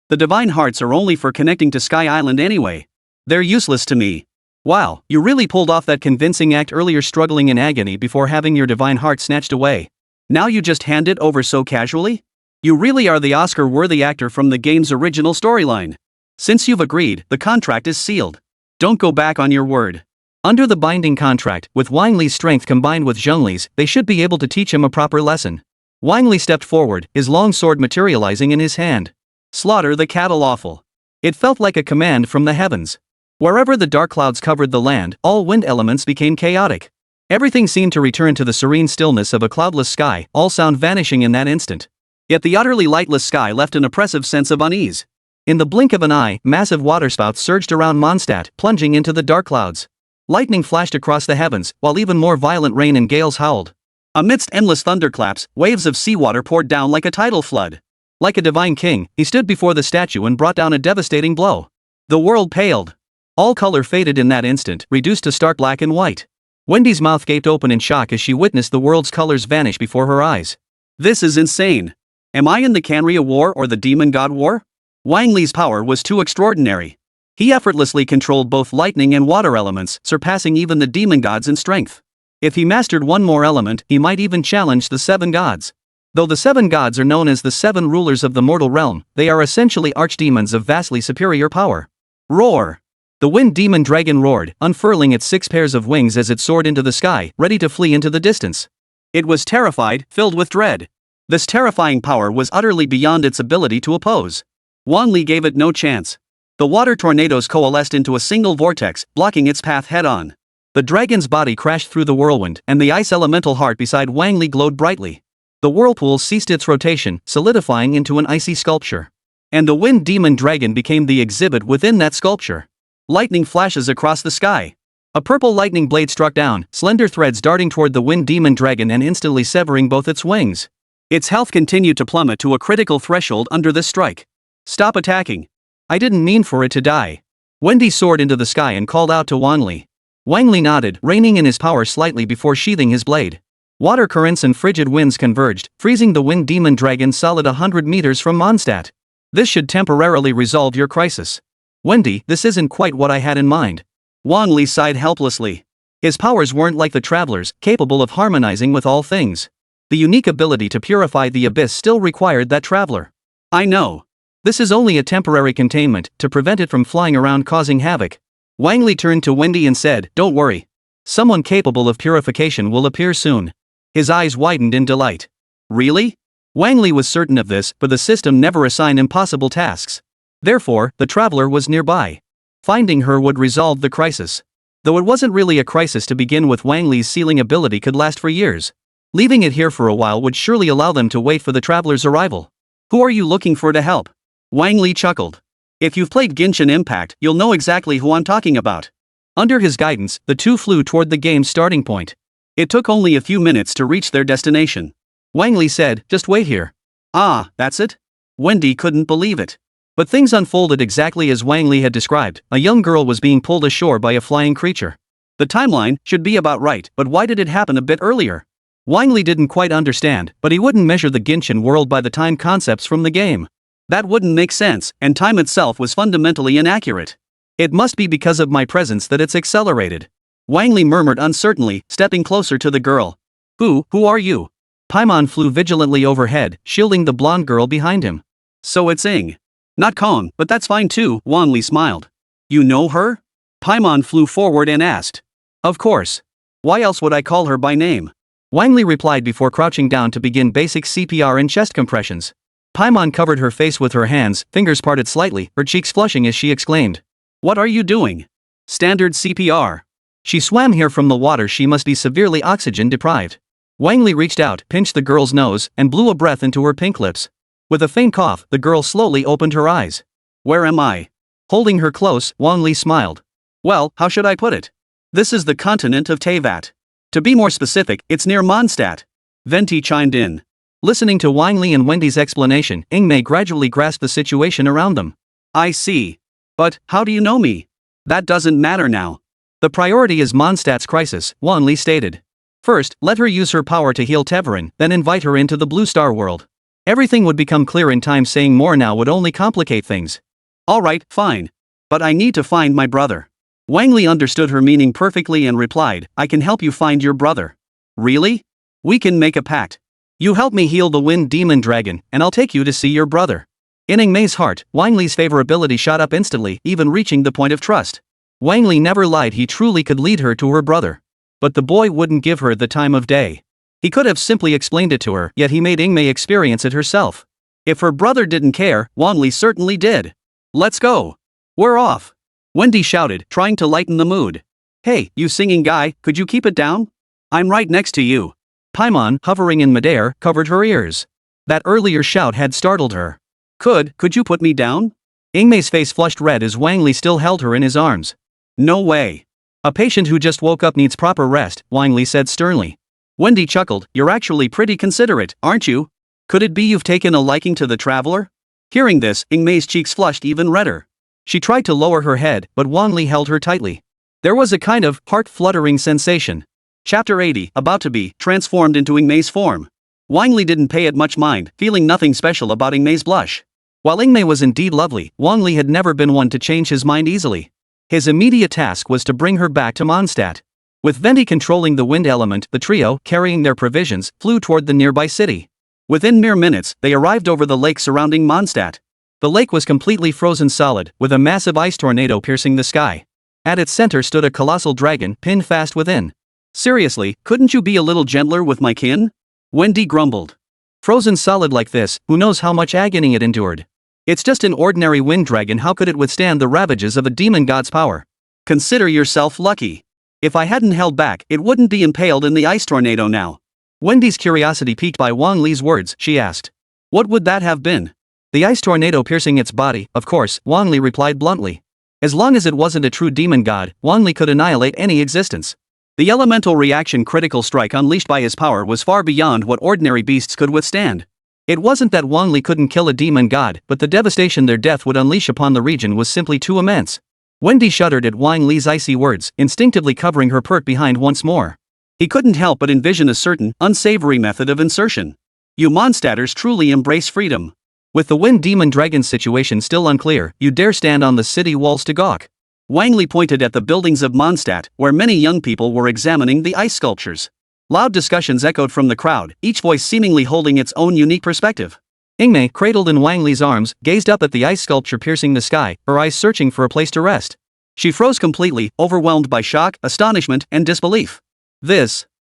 The divine hearts are only for connecting to Sky Island anyway. They're useless to me. Wow, you really pulled off that convincing act earlier, struggling in agony before having your divine heart snatched away. Now you just hand it over so casually? You really are the Oscar-worthy actor from the game's original storyline. Since you've agreed, the contract is sealed. Don't go back on your word. Under the binding contract, with Wang Li's strength combined with Zheng Li's, they should be able to teach him a proper lesson. Wang Li stepped forward, his long sword materializing in his hand. Slaughter the cattle awful. It felt like a command from the heavens. Wherever the dark clouds covered the land, all wind elements became chaotic. Everything seemed to return to the serene stillness of a cloudless sky, all sound vanishing in that instant. Yet the utterly lightless sky left an oppressive sense of unease. In the blink of an eye, massive waterspouts surged around Mondstadt, plunging into the dark clouds. Lightning flashed across the heavens, while even more violent rain and gales howled. Amidst endless thunderclaps, waves of seawater poured down like a tidal flood. Like a divine king, he stood before the statue and brought down a devastating blow. The world paled. All color faded in that instant, reduced to stark black and white. Wendy's mouth gaped open in shock as she witnessed the world's colors vanish before her eyes. This is insane. Am I in the Canria War or the Demon God War? Wang Li's power was too extraordinary. He effortlessly controlled both lightning and water elements, surpassing even the demon gods in strength. If he mastered one more element, he might even challenge the 7 gods. Though the 7 gods are known as the 7 rulers of the mortal realm, they are essentially archdemons of vastly superior power. Roar! The wind demon dragon roared, unfurling its 6 pairs of wings as it soared into the sky, ready to flee into the distance. It was terrified, filled with dread. This terrifying power was utterly beyond its ability to oppose. Wang Li gave it no chance. The water tornadoes coalesced into a single vortex, blocking its path head-on. The dragon's body crashed through the whirlwind, and the ice elemental heart beside Wang Li glowed brightly. The whirlpool ceased its rotation, solidifying into an icy sculpture. And the wind demon dragon became the exhibit within that sculpture. Lightning flashes across the sky. A purple lightning blade struck down, slender threads darting toward the wind demon dragon and instantly severing both its wings. Its health continued to plummet to a critical threshold under this strike. Stop attacking. I didn't mean for it to die. Wendy soared into the sky and called out to Wang Li. Wang Li nodded, reining in his power slightly before sheathing his blade. Water currents and frigid winds converged, freezing the wind demon dragon solid 100 meters from Mondstadt. This should temporarily resolve your crisis. Wendy, this isn't quite what I had in mind. Wang Li sighed helplessly. His powers weren't like the traveler's, capable of harmonizing with all things. The unique ability to purify the abyss still required that traveler. I know. This is only a temporary containment, to prevent it from flying around causing havoc. Wang Li turned to Wendy and said, Don't worry. Someone capable of purification will appear soon. His eyes widened in delight. Really? Wang Li was certain of this, but the system never assigned impossible tasks. Therefore, the traveler was nearby. Finding her would resolve the crisis. Though it wasn't really a crisis to begin with, Wang Li's sealing ability could last for years. Leaving it here for a while would surely allow them to wait for the traveler's arrival. Who are you looking for to help? Wang Li chuckled. If you've played Genshin Impact, you'll know exactly who I'm talking about. Under his guidance, the two flew toward the game's starting point. It took only a few minutes to reach their destination. Wang Li said, Just wait here. Ah, that's it? Wendy couldn't believe it. But things unfolded exactly as Wang Li had described. A young girl was being pulled ashore by a flying creature. The timeline should be about right, but why did it happen a bit earlier? Wang Li didn't quite understand, but he wouldn't measure the Genshin world by the time concepts from the game. That wouldn't make sense, and time itself was fundamentally inaccurate. It must be because of my presence that it's accelerated. Wang Li murmured uncertainly, stepping closer to the girl. Who are you? Paimon flew vigilantly overhead, shielding the blonde girl behind him. So it's Ing. Not Kong, but that's fine too, Wang Li smiled. You know her? Paimon flew forward and asked. Of course. Why else would I call her by name? Wang Li replied before crouching down to begin basic CPR and chest compressions. Paimon covered her face with her hands, fingers parted slightly, her cheeks flushing as she exclaimed. What are you doing? Standard CPR. She swam here from the water, she must be severely oxygen deprived. Wang Li reached out, pinched the girl's nose, and blew a breath into her pink lips. With a faint cough, the girl slowly opened her eyes. Where am I? Holding her close, Wang Li smiled. Well, how should I put it? This is the continent of Teyvat. To be more specific, it's near Mondstadt. Venti chimed in. Listening to Wang Li and Wendy's explanation, Ingmei gradually grasped the situation around them. I see. But, how do you know me? That doesn't matter now. The priority is Mondstadt's crisis, Wang Li stated. First, let her use her power to heal Teverin, then invite her into the Blue Star world. Everything would become clear in time, saying more now would only complicate things. Alright, fine. But I need to find my brother. Wang Li understood her meaning perfectly and replied, I can help you find your brother. Really? We can make a pact. You help me heal the Wind Demon Dragon, and I'll take you to see your brother. In Ingmei's heart, Wang Li's favorability shot up instantly, even reaching the point of trust. Wang Li never lied, he truly could lead her to her brother. But the boy wouldn't give her the time of day. He could have simply explained it to her, yet he made Ingmei experience it herself. If her brother didn't care, Wang Li certainly did. Let's go. We're off. Wendy shouted, trying to lighten the mood. Hey, you singing guy, could you keep it down? I'm right next to you. Paimon, hovering in midair, covered her ears. That earlier shout had startled her. Could you put me down? Ingmei's face flushed red as Wang Li still held her in his arms. No way. A patient who just woke up needs proper rest, Wang Li said sternly. Wendy chuckled, you're actually pretty considerate, aren't you? Could it be you've taken a liking to the traveler? Hearing this, Ingmei's cheeks flushed even redder. She tried to lower her head, but Wang Li held her tightly. There was a kind of heart-fluttering sensation. Chapter 80, about to be transformed into Ingmei's form. Wang Li didn't pay it much mind, feeling nothing special about Ingmei's blush. While Ingmei was indeed lovely, Wang Li had never been one to change his mind easily. His immediate task was to bring her back to Mondstadt. With Venti controlling the wind element, the trio, carrying their provisions, flew toward the nearby city. Within mere minutes, they arrived over the lake surrounding Mondstadt. The lake was completely frozen solid, with a massive ice tornado piercing the sky. At its center stood a colossal dragon, pinned fast within. Seriously, couldn't you be a little gentler with my kin? Wendy grumbled. Frozen solid like this, who knows how much agony it endured? It's just an ordinary wind dragon, how could it withstand the ravages of a demon god's power? Consider yourself lucky. If I hadn't held back, it wouldn't be impaled in the ice tornado now. Wendy's curiosity piqued by Wang Li's words, she asked. What would that have been? The ice tornado piercing its body, of course, Wang Li replied bluntly. As long as it wasn't a true demon god, Wang Li could annihilate any existence. The elemental reaction critical strike unleashed by his power was far beyond what ordinary beasts could withstand. It wasn't that Wang Li couldn't kill a demon god, but the devastation their death would unleash upon the region was simply too immense. Wendy shuddered at Wang Li's icy words, instinctively covering her pert behind once more. He couldn't help but envision a certain, unsavory method of insertion. You Mondstadters truly embrace freedom. With the wind demon dragon situation still unclear, you dare stand on the city walls to gawk. Wang Li pointed at the buildings of Mondstadt, where many young people were examining the ice sculptures. Loud discussions echoed from the crowd, each voice seemingly holding its own unique perspective. Ingmei, cradled in Wang Li's arms, gazed up at the ice sculpture piercing the sky, her eyes searching for a place to rest. She froze completely, overwhelmed by shock, astonishment, and disbelief.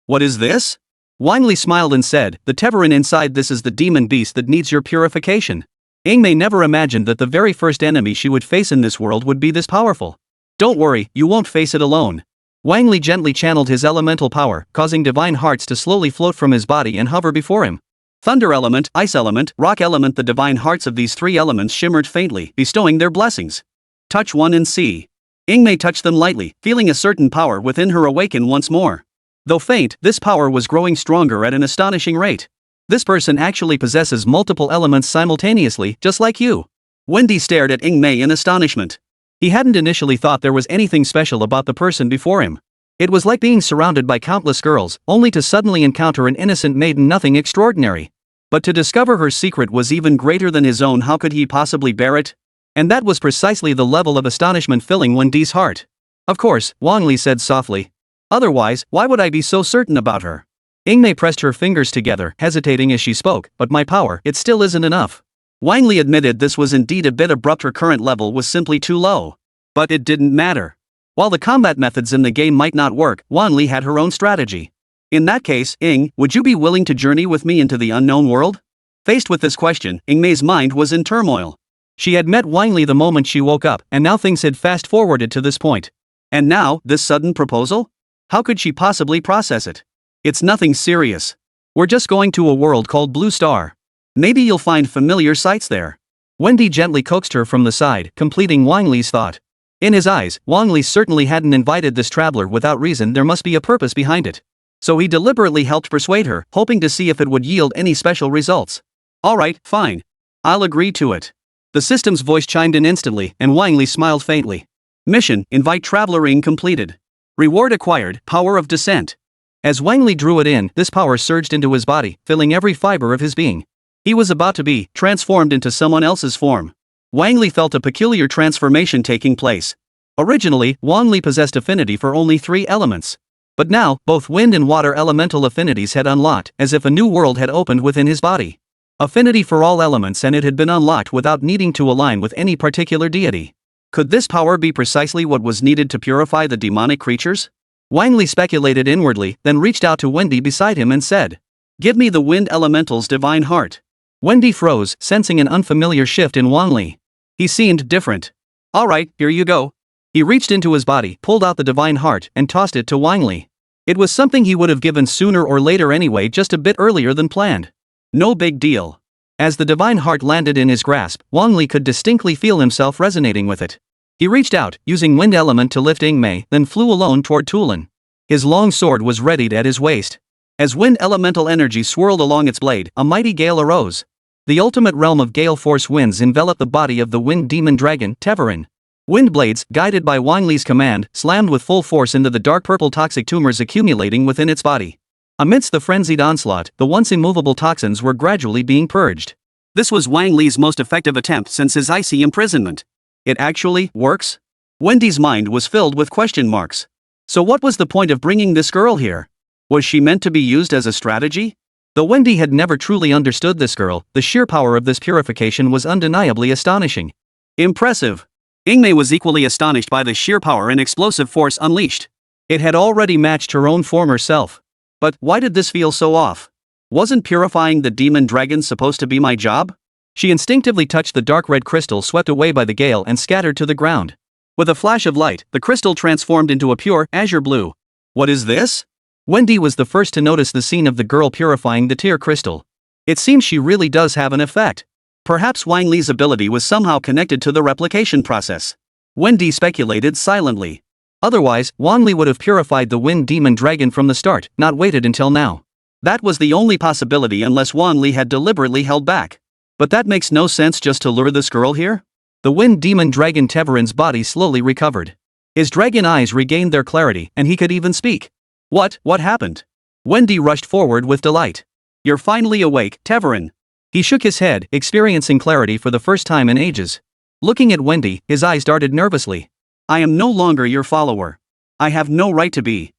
What is this? Wang Li smiled and said, the Teverin inside this is the demon beast that needs your purification. Ingmei never imagined that the very first enemy she would face in this world would be this powerful. Don't worry, you won't face it alone. Wang Li gently channeled his elemental power, causing divine hearts to slowly float from his body and hover before him. Thunder element, ice element, rock element, the divine hearts of these three elements shimmered faintly, bestowing their blessings. Touch one and see. Ingmei touched them lightly, feeling a certain power within her awaken once more. Though faint, this power was growing stronger at an astonishing rate. This person actually possesses multiple elements simultaneously, just like you. Wendy stared at Ingmei in astonishment. He hadn't initially thought there was anything special about the person before him. It was like being surrounded by countless girls, only to suddenly encounter an innocent maiden, nothing extraordinary. But to discover her secret was even greater than his own. How could he possibly bear it? And that was precisely the level of astonishment filling Wendy's heart. Of course, Wang Li said softly. Otherwise, why would I be so certain about her? Ingmei pressed her fingers together, hesitating as she spoke, but my power, it still isn't enough. Wang Li admitted this was indeed a bit abrupt, her current level was simply too low. But it didn't matter. While the combat methods in the game might not work, Wang Li had her own strategy. In that case, Ing, would you be willing to journey with me into the unknown world? Faced with this question, Ingmei's mind was in turmoil. She had met Wang Li the moment she woke up, and now things had fast-forwarded to this point. And now, this sudden proposal? How could she possibly process it? It's nothing serious. We're just going to a world called Blue Star. Maybe you'll find familiar sights there. Wendy gently coaxed her from the side, completing Wang Li's thought. In his eyes, Wang Li certainly hadn't invited this traveler without reason, there must be a purpose behind it. So he deliberately helped persuade her, hoping to see if it would yield any special results. Alright, fine. I'll agree to it. The system's voice chimed in instantly, and Wang Li smiled faintly. Mission, invite traveler Ing completed. Reward acquired, power of descent. As Wang Li drew it in, this power surged into his body, filling every fiber of his being. He was about to be transformed into someone else's form. Wang Li felt a peculiar transformation taking place. Originally, Wang Li possessed affinity for only 3 elements. But now, both wind and water elemental affinities had unlocked, as if a new world had opened within his body. Affinity for all elements, and it had been unlocked without needing to align with any particular deity. Could this power be precisely what was needed to purify the demonic creatures? Wang Li speculated inwardly, then reached out to Wendy beside him and said, "Give me the wind elemental's divine heart." Wendy froze, sensing an unfamiliar shift in Wang Li. He seemed different. Alright, here you go. He reached into his body, pulled out the divine heart, and tossed it to Wang Li. It was something he would have given sooner or later anyway, just a bit earlier than planned. No big deal. As the divine heart landed in his grasp, Wang Li could distinctly feel himself resonating with it. He reached out, using wind element to lift Ingmei, then flew alone toward Tulin. His long sword was readied at his waist. As wind elemental energy swirled along its blade, a mighty gale arose. The ultimate realm of gale force winds enveloped the body of the wind demon dragon, Teyvat. Wind blades, guided by Wang Li's command, slammed with full force into the dark purple toxic tumors accumulating within its body. Amidst the frenzied onslaught, the once immovable toxins were gradually being purged. This was Wang Li's most effective attempt since his icy imprisonment. It actually works? Wendy's mind was filled with question marks. So what was the point of bringing this girl here? Was she meant to be used as a strategy? Though Wendy had never truly understood this girl, the sheer power of this purification was undeniably astonishing. Impressive. Ingmei was equally astonished by the sheer power and explosive force unleashed. It had already matched her own former self. But why did this feel so off? Wasn't purifying the demon dragon supposed to be my job? She instinctively touched the dark red crystal swept away by the gale and scattered to the ground. With a flash of light, the crystal transformed into a pure, azure blue. What is this? Wendy was the first to notice the scene of the girl purifying the tear crystal. It seems she really does have an effect. Perhaps Wang Li's ability was somehow connected to the replication process. Wendy speculated silently. Otherwise, Wang Li would have purified the wind demon dragon from the start, not waited until now. That was the only possibility unless Wang Li had deliberately held back. But that makes no sense just to lure this girl here? The wind demon dragon Teyvat's body slowly recovered. His dragon eyes regained their clarity, and he could even speak. What happened? Wendy rushed forward with delight. You're finally awake, Teyvat. He shook his head, experiencing clarity for the first time in ages. Looking at Wendy, his eyes darted nervously. I am no longer your follower. I have no right to be.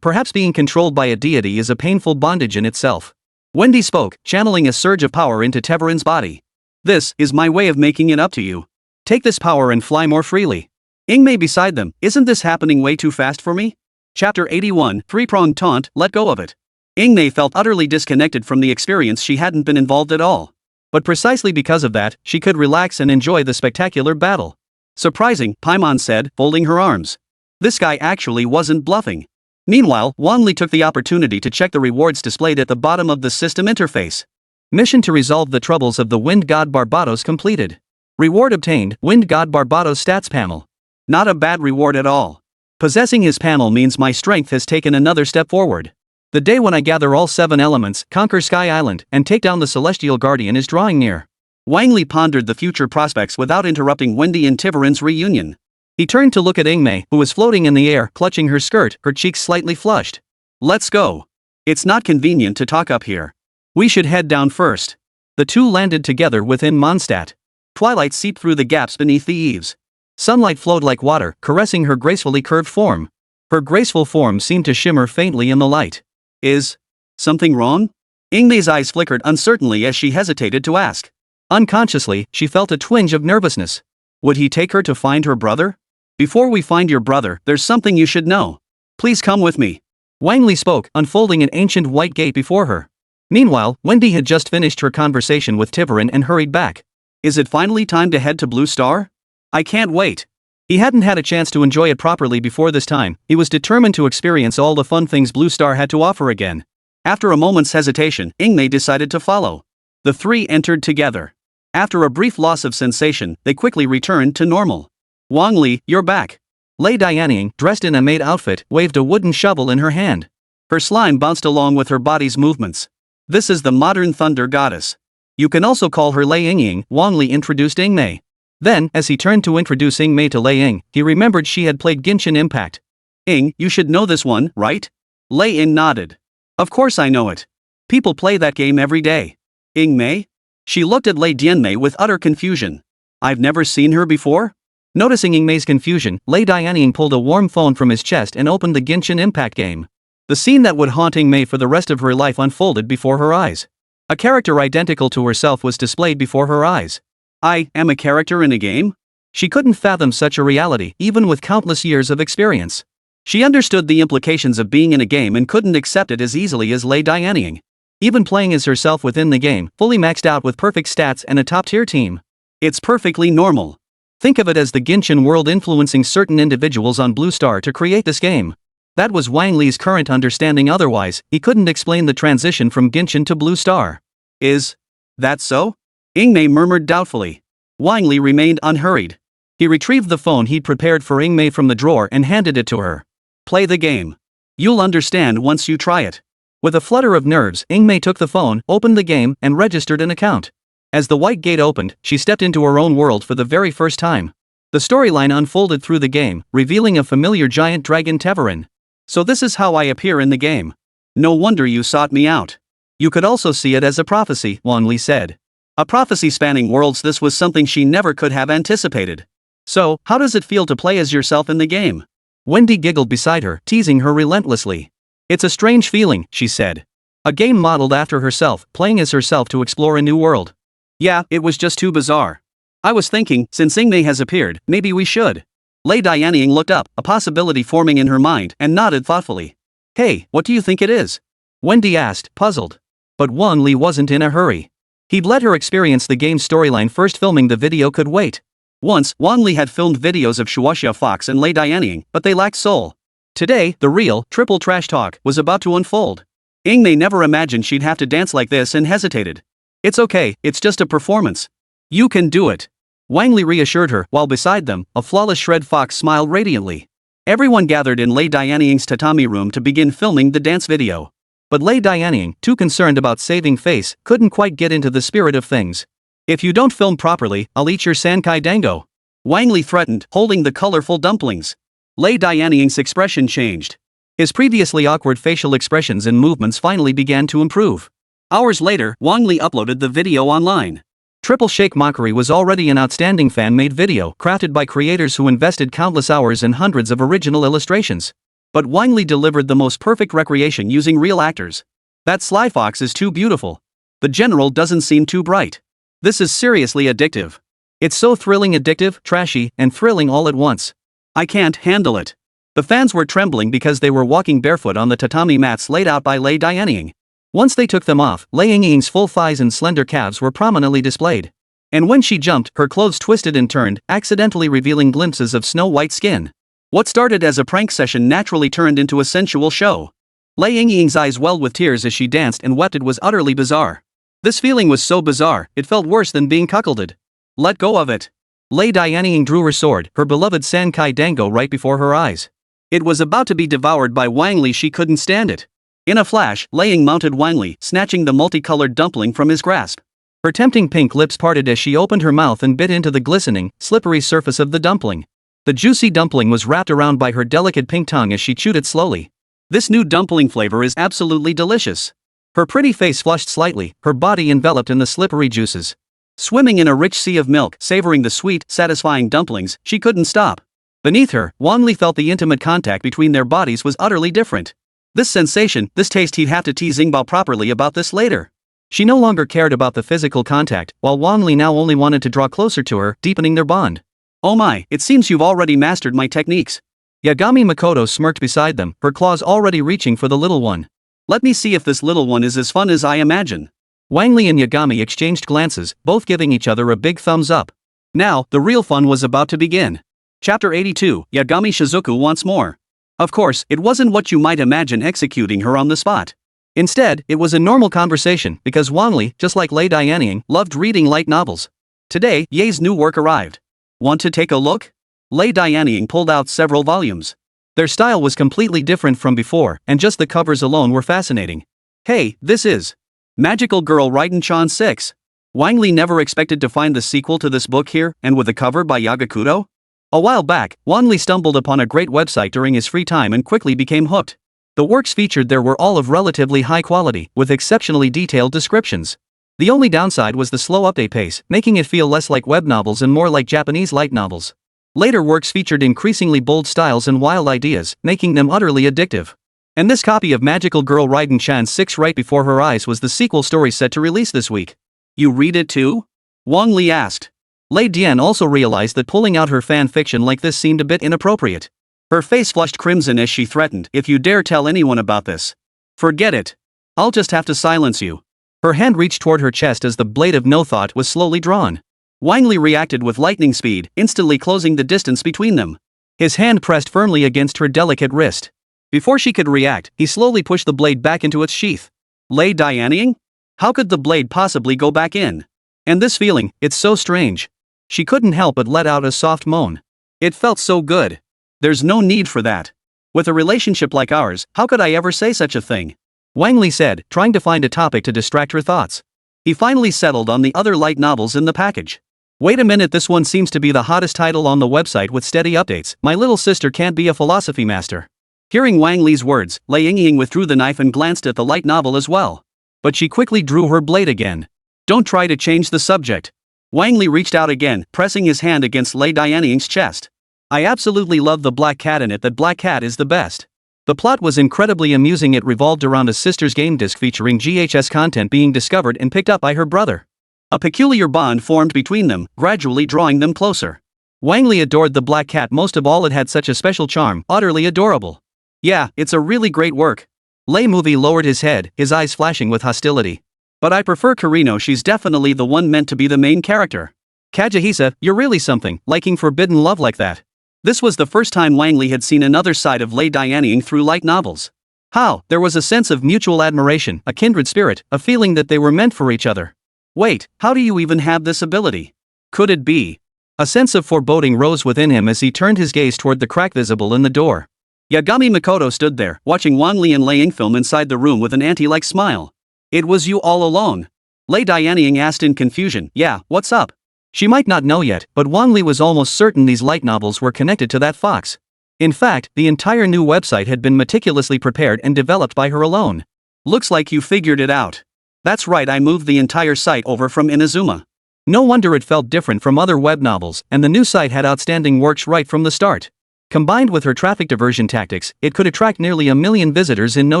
Perhaps being controlled by a deity is a painful bondage in itself. Wendy spoke, channeling a surge of power into Teyvat's body. This is my way of making it up to you. Take this power and fly more freely. Ingmei beside them, isn't this happening way too fast for me? Chapter 81, Three-Pronged Taunt, let go of it. Ingmei felt utterly disconnected from the experience. She hadn't been involved at all. But precisely because of that, she could relax and enjoy the spectacular battle. Surprising, Paimon said, folding her arms. This guy actually wasn't bluffing. Meanwhile, Wang Li took the opportunity to check the rewards displayed at the bottom of the system interface. Mission to resolve the troubles of the Wind God Barbados completed. Reward obtained, Wind God Barbados stats panel. Not a bad reward at all. Possessing his panel means my strength has taken another step forward. The day when I gather all 7 elements, conquer Sky Island, and take down the Celestial Guardian is drawing near. Wang Li pondered the future prospects without interrupting Wendy and Teyvat's reunion. He turned to look at Ingmei, who was floating in the air, clutching her skirt, her cheeks slightly flushed. Let's go. It's not convenient to talk up here. We should head down first. The two landed together within Mondstadt. Twilight seeped through the gaps beneath the eaves. Sunlight flowed like water, caressing her gracefully curved form. Her graceful form seemed to shimmer faintly in the light. Is something wrong? Ingmei's eyes flickered uncertainly as she hesitated to ask. Unconsciously, she felt a twinge of nervousness. Would he take her to find her brother? Before we find your brother, there's something you should know. Please come with me. Wang Li spoke, unfolding an ancient white gate before her. Meanwhile, Wendy had just finished her conversation with Tiverin and hurried back. Is it finally time to head to Blue Star? I can't wait. He hadn't had a chance to enjoy it properly before this time. He was determined to experience all the fun things Blue Star had to offer again. After a moment's hesitation, Ingmei decided to follow. The three entered together. After a brief loss of sensation, they quickly returned to normal. Wang Li, you're back. Lei Dianying, dressed in a maid outfit, waved a wooden shovel in her hand. Her slime bounced along with her body's movements. This is the modern thunder goddess. You can also call her Lei Yingying, Wang Li introduced Ingmei. Then, as he turned to introduce Ingmei to Lei Ying, he remembered she had played Genshin Impact. Ing, you should know this one, right? Lei Ying nodded. Of course I know it. People play that game every day. Ingmei? She looked at Lei Dianmei with utter confusion. I've never seen her before? Noticing Ingmei's confusion, Lei Dianying pulled a warm phone from his chest and opened the Genshin Impact game. The scene that would haunt Ingmei for the rest of her life unfolded before her eyes. A character identical to herself was displayed before her eyes. I am a character in a game? She couldn't fathom such a reality, even with countless years of experience. She understood the implications of being in a game and couldn't accept it as easily as Lei Dianying. Even playing as herself within the game, fully maxed out with perfect stats and a top-tier team. It's perfectly normal. Think of it as the Genshin world influencing certain individuals on Blue Star to create this game. That was Wang Li's current understanding, otherwise, he couldn't explain the transition from Genshin to Blue Star. Is that so? Ingmei murmured doubtfully. Wang Li remained unhurried. He retrieved the phone he'd prepared for Ingmei from the drawer and handed it to her. Play the game. You'll understand once you try it. With a flutter of nerves, Ingmei took the phone, opened the game, and registered an account. As the white gate opened, she stepped into her own world for the very first time. The storyline unfolded through the game, revealing a familiar giant dragon Tiverin. So this is how I appear in the game. No wonder you sought me out. You could also see it as a prophecy, Wang Li said. A prophecy spanning worlds. This was something she never could have anticipated. So, how does it feel to play as yourself in the game? Wendy giggled beside her, teasing her relentlessly. It's a strange feeling, she said. A game modeled after herself, playing as herself to explore a new world. Yeah, it was just too bizarre. I was thinking, since Ingmei has appeared, maybe we should. Lei Dianying looked up, a possibility forming in her mind, and nodded thoughtfully. Hey, what do you think it is? Wendy asked, puzzled. But Wang Li wasn't in a hurry. He'd let her experience the game's storyline first. Filming the video could wait. Once, Wang Li had filmed videos of Juhuahua Fox and Lei Dianying, but they lacked soul. Today, the real, triple trash talk was about to unfold. Ingmei never imagined she'd have to dance like this and hesitated. It's okay, it's just a performance. You can do it. Wang Li reassured her, while beside them, a flawless Shred Fox smiled radiantly. Everyone gathered in Lei Dianying's tatami room to begin filming the dance video. But Lei Dianying, too concerned about saving face, couldn't quite get into the spirit of things. If you don't film properly, I'll eat your Sankai Dango. Wang Li threatened, holding the colorful dumplings. Lei Dianying's expression changed. His previously awkward facial expressions and movements finally began to improve. Hours later, Wang Li uploaded the video online. Triple Shake Mockery was already an outstanding fan-made video, crafted by creators who invested countless hours and hundreds of original illustrations. But Wang Li delivered the most perfect recreation using real actors. That Sly Fox is too beautiful. The general doesn't seem too bright. This is seriously addictive. It's so thrilling, addictive, trashy, and thrilling all at once. I can't handle it. The fans were trembling because they were walking barefoot on the tatami mats laid out by Lei Dianying. Once they took them off, Lei Yingying's full thighs and slender calves were prominently displayed. And when she jumped, her clothes twisted and turned, accidentally revealing glimpses of snow-white skin. What started as a prank session naturally turned into a sensual show. Lei Yingying's eyes welled with tears as she danced and wept. It was utterly bizarre. This feeling was so bizarre, it felt worse than being cuckolded. Let go of it. Lei Dianying drew her sword, her beloved Sankai Dango, right before her eyes. It was about to be devoured by Wang Li. She couldn't stand it. In a flash, Lei Ying mounted Wang Li, snatching the multicolored dumpling from his grasp. Her tempting pink lips parted as she opened her mouth and bit into the glistening, slippery surface of the dumpling. The juicy dumpling was wrapped around by her delicate pink tongue as she chewed it slowly. This new dumpling flavor is absolutely delicious. Her pretty face flushed slightly, her body enveloped in the slippery juices. Swimming in a rich sea of milk, savoring the sweet, satisfying dumplings, she couldn't stop. Beneath her, Wang Li felt the intimate contact between their bodies was utterly different. This sensation, this taste, he'd have to tease Xingbao properly about this later. She no longer cared about the physical contact, while Wang Li now only wanted to draw closer to her, deepening their bond. Oh my, it seems you've already mastered my techniques. Yagami Makoto smirked beside them, her claws already reaching for the little one. Let me see if this little one is as fun as I imagine. Wang Li and Yagami exchanged glances, both giving each other a big thumbs up. Now, the real fun was about to begin. Chapter 82, Yagami Shizuku wants more. Of course, it wasn't what you might imagine executing her on the spot. Instead, it was a normal conversation because Wang Li, just like Lei Dianying, loved reading light novels. Today, Ye's new work arrived. Want to take a look? Lei Dianying pulled out several volumes. Their style was completely different from before, and just the covers alone were fascinating. Hey, this is Magical Girl Raiden 6. Wang Li never expected to find the sequel to this book here, and with a cover by Yagakudo? A while back, Wang Li stumbled upon a great website during his free time and quickly became hooked. The works featured there were all of relatively high quality, with exceptionally detailed descriptions. The only downside was the slow update pace, making it feel less like web novels and more like Japanese light novels. Later works featured increasingly bold styles and wild ideas, making them utterly addictive. And this copy of Magical Girl Raiden 6 right before her eyes was the sequel story set to release this week. You read it too? Wang Li asked. Lei Dian also realized that pulling out her fan fiction like this seemed a bit inappropriate. Her face flushed crimson as she threatened, if you dare tell anyone about this. Forget it. I'll just have to silence you. Her hand reached toward her chest as the blade of no thought was slowly drawn. Wang Li reacted with lightning speed, instantly closing the distance between them. His hand pressed firmly against her delicate wrist. Before she could react, he slowly pushed the blade back into its sheath. Lei Dianying? How could the blade possibly go back in? And this feeling, it's so strange. She couldn't help but let out a soft moan. It felt so good. There's no need for that. With a relationship like ours, how could I ever say such a thing? Wang Li said, trying to find a topic to distract her thoughts. He finally settled on the other light novels in the package. Wait a minute, this one seems to be the hottest title on the website with steady updates. My little sister can't be a philosophy master. Hearing Wang Li's words, Lei Yingying withdrew the knife and glanced at the light novel as well. But she quickly drew her blade again. Don't try to change the subject. Wang Li reached out again, pressing his hand against Lei Dianying's chest. I absolutely love the black cat in it. That black cat is the best. The plot was incredibly amusing. It revolved around a sister's game disc featuring GHS content being discovered and picked up by her brother. A peculiar bond formed between them, gradually drawing them closer. Wang Li adored the black cat most of all. It had such a special charm, utterly adorable. Yeah, it's a really great work. Lei Movie lowered his head, his eyes flashing with hostility. But I prefer Karino. She's definitely the one meant to be the main character. Kajahisa, you're really something, liking forbidden love like that. This was the first time Wang Li had seen another side of Lei Dianying through light novels. How? There was a sense of mutual admiration, a kindred spirit, a feeling that they were meant for each other. Wait, how do you even have this ability? Could it be? A sense of foreboding rose within him as he turned his gaze toward the crack visible in the door. Yagami Makoto stood there, watching Wang Li and Lei Ying film inside the room with an auntie-like smile. It was you all along? Lei Dianying asked in confusion. Yeah, what's up? She might not know yet, but Wang Li was almost certain these light novels were connected to that fox. In fact, the entire new website had been meticulously prepared and developed by her alone. Looks like you figured it out. That's right, I moved the entire site over from Inazuma. No wonder it felt different from other web novels, and the new site had outstanding works right from the start. Combined with her traffic diversion tactics, it could attract nearly 1 million visitors in no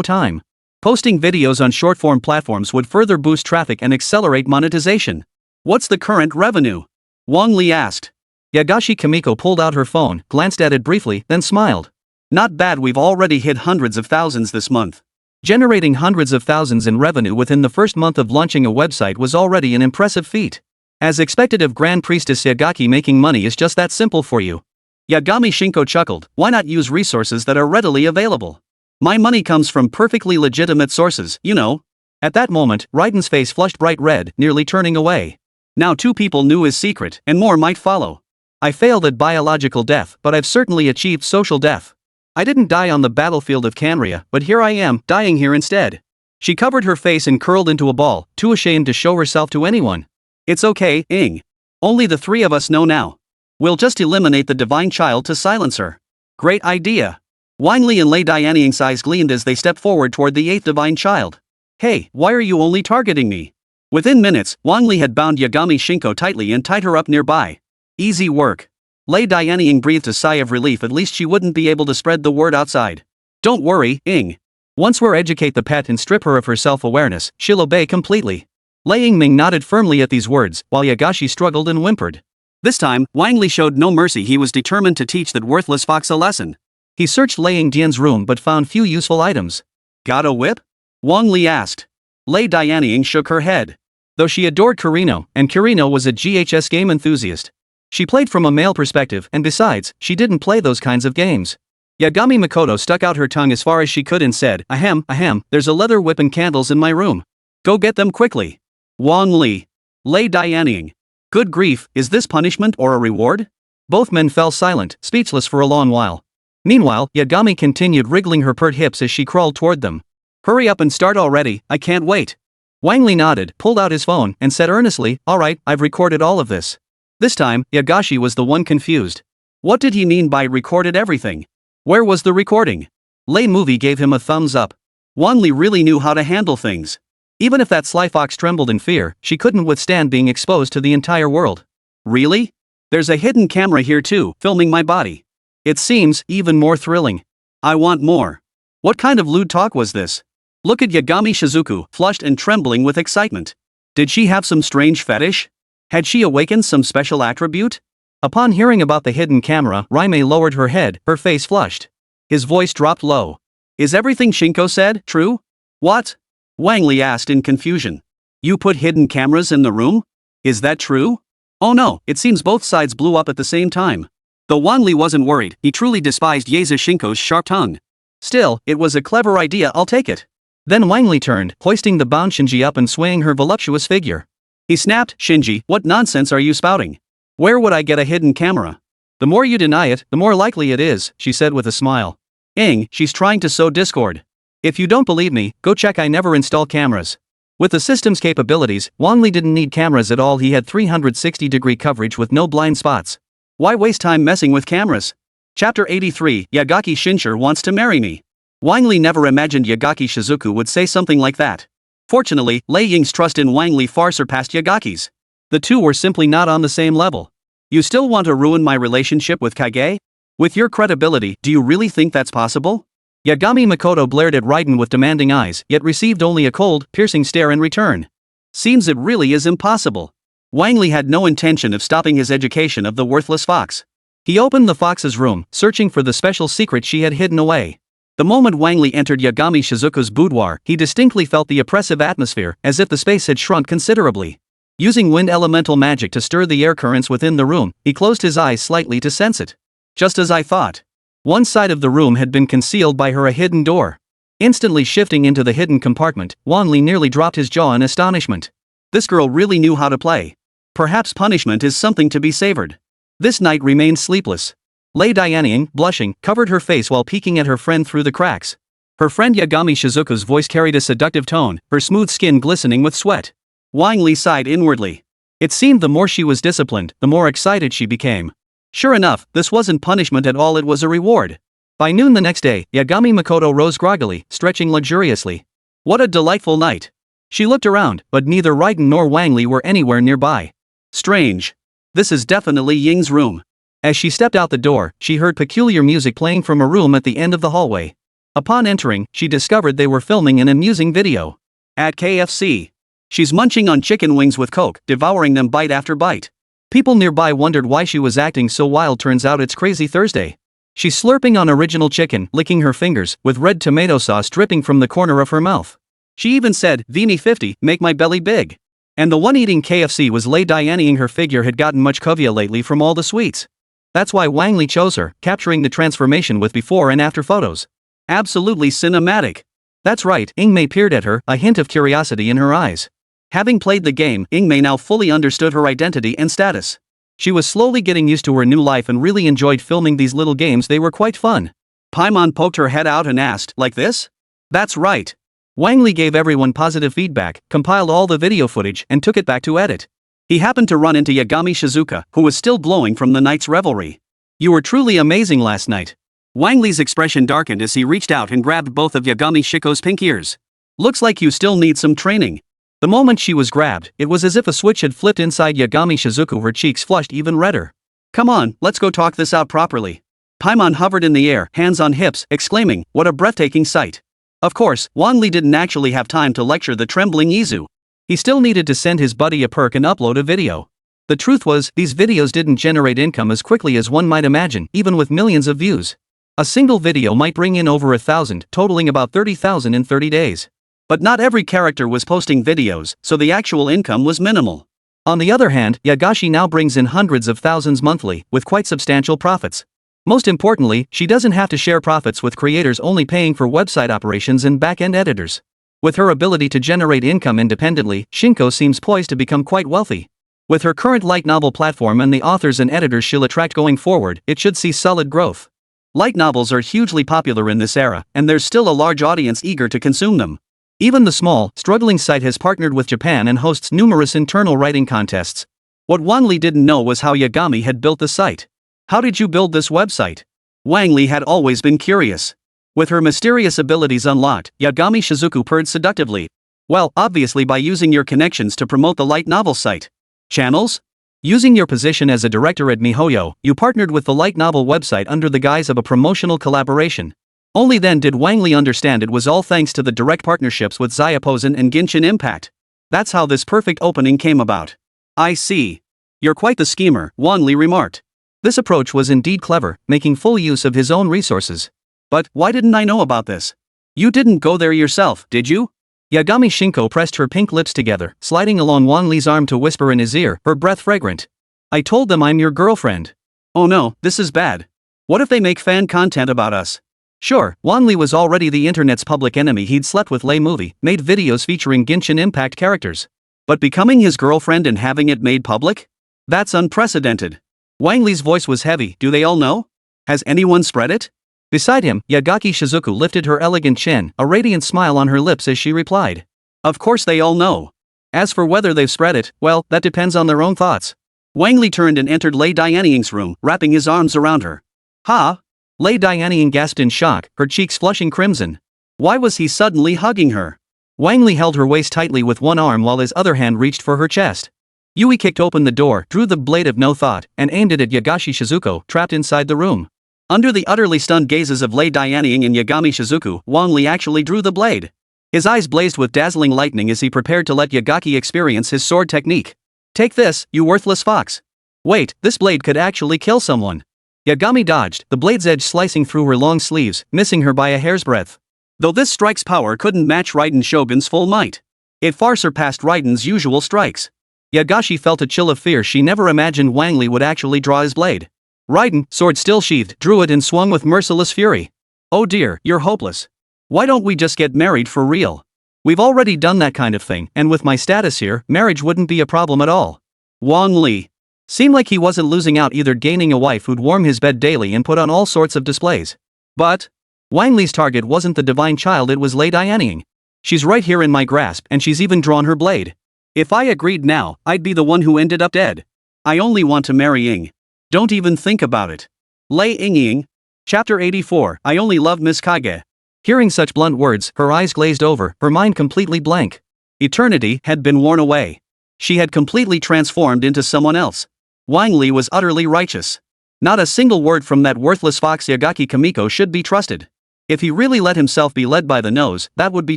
time. Posting videos on short-form platforms would further boost traffic and accelerate monetization. What's the current revenue? Wang Li asked. Yagashi Kimiko pulled out her phone, glanced at it briefly, then smiled. Not bad, we've already hit hundreds of thousands this month. Generating hundreds of thousands in revenue within the first month of launching a website was already an impressive feat. As expected of Grand Priestess Yagaki, making money is just that simple for you. Yagami Shinko chuckled. Why not use resources that are readily available? My money comes from perfectly legitimate sources, you know. At that moment, Raiden's face flushed bright red, nearly turning away. Now 2 people knew his secret, and more might follow. I failed at biological death, but I've certainly achieved social death. I didn't die on the battlefield of Canria, but here I am, dying here instead. She covered her face and curled into a ball, too ashamed to show herself to anyone. It's okay, Ing. Only the 3 of us know now. We'll just eliminate the divine child to silence her. Great idea. Wang Li and Lei Dianying's eyes gleamed as they stepped forward toward the 8th divine child. Hey, why are you only targeting me? Within minutes, Wang Li had bound Yagami Shinko tightly and tied her up nearby. Easy work. Lei Dianying breathed a sigh of relief, at least she wouldn't be able to spread the word outside. Don't worry, Ing. Once we're educate the pet and strip her of her self-awareness, she'll obey completely. Lei Yingming nodded firmly at these words, while Yagashi struggled and whimpered. This time, Wang Li showed no mercy. He was determined to teach that worthless fox a lesson. He searched Lei Yingdian's room but found few useful items. Got a whip? Wang Li asked. Lei Dianying shook her head. Though she adored Kirino, and Kirino was a GHS game enthusiast, she played from a male perspective, and besides, she didn't play those kinds of games. Yagami Mikoto stuck out her tongue as far as she could and said, Ahem, there's a leather whip and candles in my room. Go get them quickly. Wang Li. Lei Dianying. Good grief, is this punishment or a reward? Both men fell silent, speechless for a long while. Meanwhile, Yagami continued wriggling her pert hips as she crawled toward them. Hurry up and start already, I can't wait. Wang Li nodded, pulled out his phone, and said earnestly, alright, I've recorded all of this. This time, Yagashi was the one confused. What did he mean by recorded everything? Where was the recording? Lei Movie gave him a thumbs up. Wang Li really knew how to handle things. Even if that sly fox trembled in fear, she couldn't withstand being exposed to the entire world. Really? There's a hidden camera here too, filming my body. It seems even more thrilling. I want more. What kind of lewd talk was this? Look at Yagami Shizuku, flushed and trembling with excitement. Did she have some strange fetish? Had she awakened some special attribute? Upon hearing about the hidden camera, Raime lowered her head, her face flushed. His voice dropped low. Is everything Shinko said true? What? Wang Li asked in confusion. You put hidden cameras in the room? Is that true? Oh no, it seems both sides blew up at the same time. Though Wang Li wasn't worried, he truly despised Yae Shinko's sharp tongue. Still, it was a clever idea, I'll take it. Then Wang Li turned, hoisting the bound Shinji up and swaying her voluptuous figure. He snapped, Shinji, what nonsense are you spouting? Where would I get a hidden camera? The more you deny it, the more likely it is, she said with a smile. Ing, she's trying to sow discord. If you don't believe me, go check. I never install cameras. With the system's capabilities, Wang Li didn't need cameras at all. He had 360-degree coverage with no blind spots. Why waste time messing with cameras? Chapter 83, Yagaki Shinsher wants to marry me. Wang Li never imagined Yagaki Shizuku would say something like that. Fortunately, Lei Ying's trust in Wang Li far surpassed Yagaki's. The two were simply not on the same level. You still want to ruin my relationship with Kage? With your credibility, do you really think that's possible? Yagami Mikoto blared at Raiden with demanding eyes, yet received only a cold, piercing stare in return. Seems it really is impossible. Wang Li had no intention of stopping his education of the worthless fox. He opened the fox's room, searching for the special secret she had hidden away. The moment Wang Li entered Yagami Shizuku's boudoir, he distinctly felt the oppressive atmosphere, as if the space had shrunk considerably. Using wind elemental magic to stir the air currents within the room, he closed his eyes slightly to sense it. Just as I thought. One side of the room had been concealed by a hidden door. Instantly shifting into the hidden compartment, Wang Li nearly dropped his jaw in astonishment. This girl really knew how to play. Perhaps punishment is something to be savored. This night remained sleepless. Lei Dianying, blushing, covered her face while peeking at her friend through the cracks. Her friend Yagami Shizuku's voice carried a seductive tone, her smooth skin glistening with sweat. Wang Li sighed inwardly. It seemed the more she was disciplined, the more excited she became. Sure enough, this wasn't punishment at all, it was a reward. By noon the next day, Yagami Mikoto rose groggily, stretching luxuriously. What a delightful night. She looked around, but neither Raiden nor Wang Li were anywhere nearby. Strange. This is definitely Ying's room. As she stepped out the door, she heard peculiar music playing from a room at the end of the hallway. Upon entering, she discovered they were filming an amusing video. At KFC. She's munching on chicken wings with Coke, devouring them bite after bite. People nearby wondered why she was acting so wild. Turns out it's Crazy Thursday. She's slurping on original chicken, licking her fingers, with red tomato sauce dripping from the corner of her mouth. She even said, Vini 50, make my belly big. And the one eating KFC was Lei Dianying. Her figure had gotten much covia lately from all the sweets. That's why Wang Li chose her, capturing the transformation with before and after photos. Absolutely cinematic. That's right, Ingmei peered at her, a hint of curiosity in her eyes. Having played the game, Ingmei now fully understood her identity and status. She was slowly getting used to her new life and really enjoyed filming these little games. They were quite fun. Paimon poked her head out and asked, like this? That's right. Wang Li gave everyone positive feedback, compiled all the video footage, and took it back to edit. He happened to run into Yagami Shizuka, who was still blowing from the night's revelry. You were truly amazing last night. Wang Li's expression darkened as he reached out and grabbed both of Yagami Shiko's pink ears. Looks like you still need some training. The moment she was grabbed, it was as if a switch had flipped inside Yagami Shizuku. Her cheeks flushed even redder. "Come on, let's go talk this out properly." Paimon hovered in the air, hands on hips, exclaiming, "What a breathtaking sight." Of course, Wang Li didn't actually have time to lecture the trembling Izu. He still needed to send his buddy a perk and upload a video. The truth was, these videos didn't generate income as quickly as one might imagine, even with millions of views. A single video might bring in over 1,000, totaling about 30,000 in 30 days. But not every character was posting videos, so the actual income was minimal. On the other hand, Yagashi now brings in hundreds of thousands monthly, with quite substantial profits. Most importantly, she doesn't have to share profits with creators only paying for website operations and back-end editors. With her ability to generate income independently, Shinko seems poised to become quite wealthy. With her current light novel platform and the authors and editors she'll attract going forward, it should see solid growth. Light novels are hugely popular in this era, and there's still a large audience eager to consume them. Even the small, struggling site has partnered with Japan and hosts numerous internal writing contests. What Wang Li didn't know was how Yagami had built the site. "How did you build this website?" Wang Li had always been curious. With her mysterious abilities unlocked, Yagami Shizuku purred seductively. "Well, obviously by using your connections to promote the light novel site. Channels? Using your position as a director at MiHoYo, you partnered with the light novel website under the guise of a promotional collaboration." Only then did Wang Li understand it was all thanks to the direct partnerships with Zayaposen and Genshin Impact. That's how this perfect opening came about. "I see. You're quite the schemer," Wang Li remarked. This approach was indeed clever, making full use of his own resources. "But why didn't I know about this? You didn't go there yourself, did you?" Yagami Shinko pressed her pink lips together, sliding along Wang Li's arm to whisper in his ear, her breath fragrant. "I told them I'm your girlfriend." "Oh no, this is bad. What if they make fan content about us?" Sure, Wang Li was already the internet's public enemy. He'd slept with Lei Movie, made videos featuring Genshin Impact characters. But becoming his girlfriend and having it made public? That's unprecedented. Wang Li's voice was heavy. "Do they all know? Has anyone spread it?" Beside him, Yagaki Shizuku lifted her elegant chin, a radiant smile on her lips as she replied. "Of course they all know. As for whether they've spread it, well, that depends on their own thoughts." Wang Li turned and entered Lei Dianying's room, wrapping his arms around her. "Ha?" Lei Dianying gasped in shock, her cheeks flushing crimson. Why was he suddenly hugging her? Wang Li held her waist tightly with one arm while his other hand reached for her chest. Yui kicked open the door, drew the blade of no thought, and aimed it at Yagashi Shizuku, trapped inside the room. Under the utterly stunned gazes of Lei Dianying and Yagami Shizuku, Wang Li actually drew the blade. His eyes blazed with dazzling lightning as he prepared to let Yagaki experience his sword technique. "Take this, you worthless fox." "Wait, this blade could actually kill someone." Yagami dodged, the blade's edge slicing through her long sleeves, missing her by a hair's breadth. Though this strike's power couldn't match Raiden Shogun's full might, it far surpassed Raiden's usual strikes. Yagashi felt a chill of fear. She never imagined Wang Li would actually draw his blade. Raiden, sword still sheathed, drew it and swung with merciless fury. "Oh dear, you're hopeless. Why don't we just get married for real? We've already done that kind of thing, and with my status here, marriage wouldn't be a problem at all." Wang Li seemed like he wasn't losing out either, gaining a wife who'd warm his bed daily and put on all sorts of displays. But Wang Li's target wasn't the divine child, it was Lei Dianying. "She's right here in my grasp, and she's even drawn her blade. If I agreed now, I'd be the one who ended up dead. I only want to marry Ying. Don't even think about it." Lei Ying. Chapter 84, I Only Love Miss Kage. Hearing such blunt words, her eyes glazed over, her mind completely blank. Eternity had been worn away. She had completely transformed into someone else. Wang Li was utterly righteous. Not a single word from that worthless fox Yagaki Kamiko should be trusted. If he really let himself be led by the nose, that would be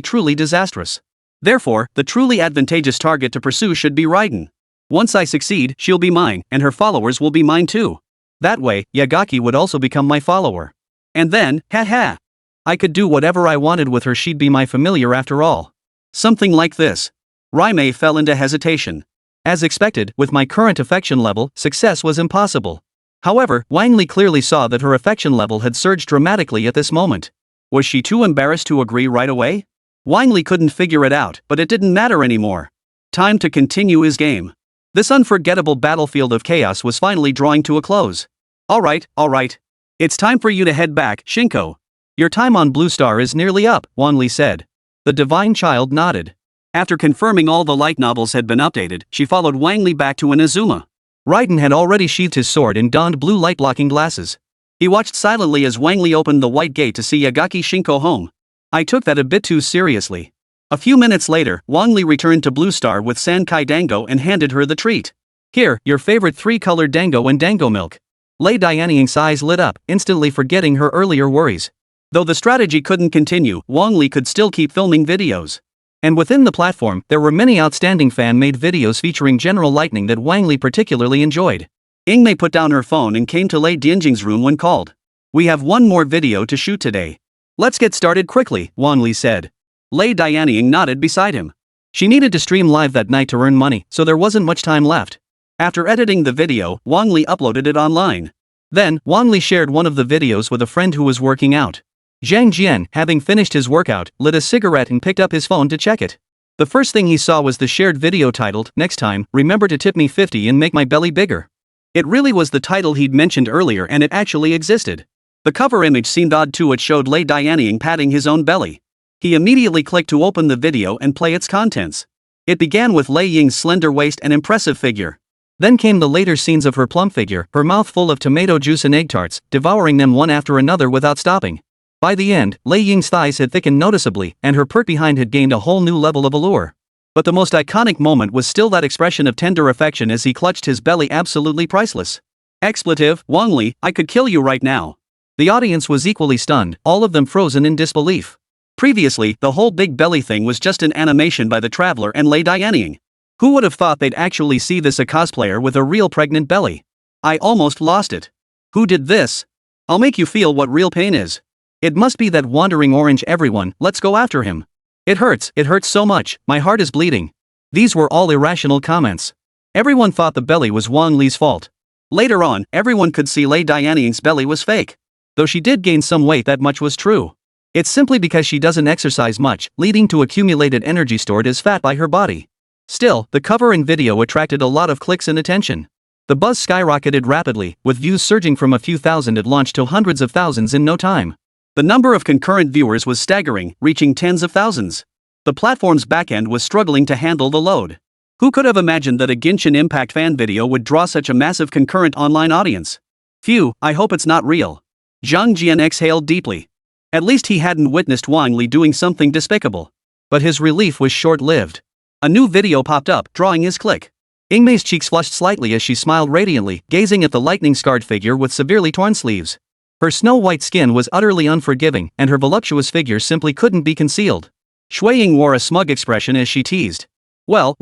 truly disastrous. Therefore, the truly advantageous target to pursue should be Raiden. Once I succeed, she'll be mine, and her followers will be mine too. That way, Yagaki would also become my follower. And then, I could do whatever I wanted with her. She'd be my familiar after all. Something like this. Raimei fell into hesitation. As expected, with my current affection level, success was impossible. However, Wang Li clearly saw that her affection level had surged dramatically at this moment. Was she too embarrassed to agree right away? Wang Li couldn't figure it out, but it didn't matter anymore. Time to continue his game. This unforgettable battlefield of chaos was finally drawing to a close. All right. It's time for you to head back, Shinko. Your time on Blue Star is nearly up, Wang Li said. The divine child nodded. After confirming all the light novels had been updated, she followed Wang Li back to Inazuma. Raiden had already sheathed his sword and donned blue light-blocking glasses. He watched silently as Wang Li opened the white gate to see Yagaki Shinko home. I took that a bit too seriously. A few minutes later, Wang Li returned to Blue Star with Sankai Dango and handed her the treat. Here, your favorite 3-colored dango and dango milk. Lei Dianying's eyes lit up, instantly forgetting her earlier worries. Though the strategy couldn't continue, Wang Li could still keep filming videos. And within the platform, there were many outstanding fan-made videos featuring general lightning that Wang Li particularly enjoyed. Yingmei put down her phone and came to Lei Dianying's room when called. We have one more video to shoot today. Let's get started quickly, Wang Li said. Lei Dianying nodded beside him. She needed to stream live that night to earn money, so there wasn't much time left. After editing the video, Wang Li uploaded it online. Then, Wang Li shared one of the videos with a friend who was working out. Zhang Jian, having finished his workout, lit a cigarette and picked up his phone to check it. The first thing he saw was the shared video titled, "Next time, remember to tip me 50 and make my belly bigger." It really was the title he'd mentioned earlier and it actually existed. The cover image seemed odd too. It showed Lei Dianying patting his own belly. He immediately clicked to open the video and play its contents. It began with Lei Ying's slender waist and impressive figure. Then came the later scenes of her plump figure, her mouth full of tomato juice and egg tarts, devouring them one after another without stopping. By the end, Lei Ying's thighs had thickened noticeably, and her pert behind had gained a whole new level of allure. But the most iconic moment was still that expression of tender affection as he clutched his belly, absolutely priceless. Expletive, Wang Li, I could kill you right now. The audience was equally stunned, all of them frozen in disbelief. Previously, the whole big belly thing was just an animation by the Traveler and Lei Dianying. Who would have thought they'd actually see this a cosplayer with a real pregnant belly? I almost lost it. Who did this? I'll make you feel what real pain is. It must be that wandering orange. Everyone, let's go after him. It hurts so much, my heart is bleeding. These were all irrational comments. Everyone thought the belly was Wang Li's fault. Later on, everyone could see Lei Dianying's belly was fake. Though she did gain some weight, that much was true. It's simply because she doesn't exercise much, leading to accumulated energy stored as fat by her body. Still, the cover and video attracted a lot of clicks and attention. The buzz skyrocketed rapidly, with views surging from a few thousand at launch to hundreds of thousands in no time. The number of concurrent viewers was staggering, reaching tens of thousands. The platform's backend was struggling to handle the load. Who could have imagined that a Genshin Impact fan video would draw such a massive concurrent online audience? Phew, I hope it's not real. Zhang Jian exhaled deeply. At least he hadn't witnessed Wang Li doing something despicable. But his relief was short-lived. A new video popped up, drawing his click. Yingmei's cheeks flushed slightly as she smiled radiantly, gazing at the lightning-scarred figure with severely torn sleeves. Her snow-white skin was utterly unforgiving, and her voluptuous figure simply couldn't be concealed. Shuiying wore a smug expression as she teased. Well,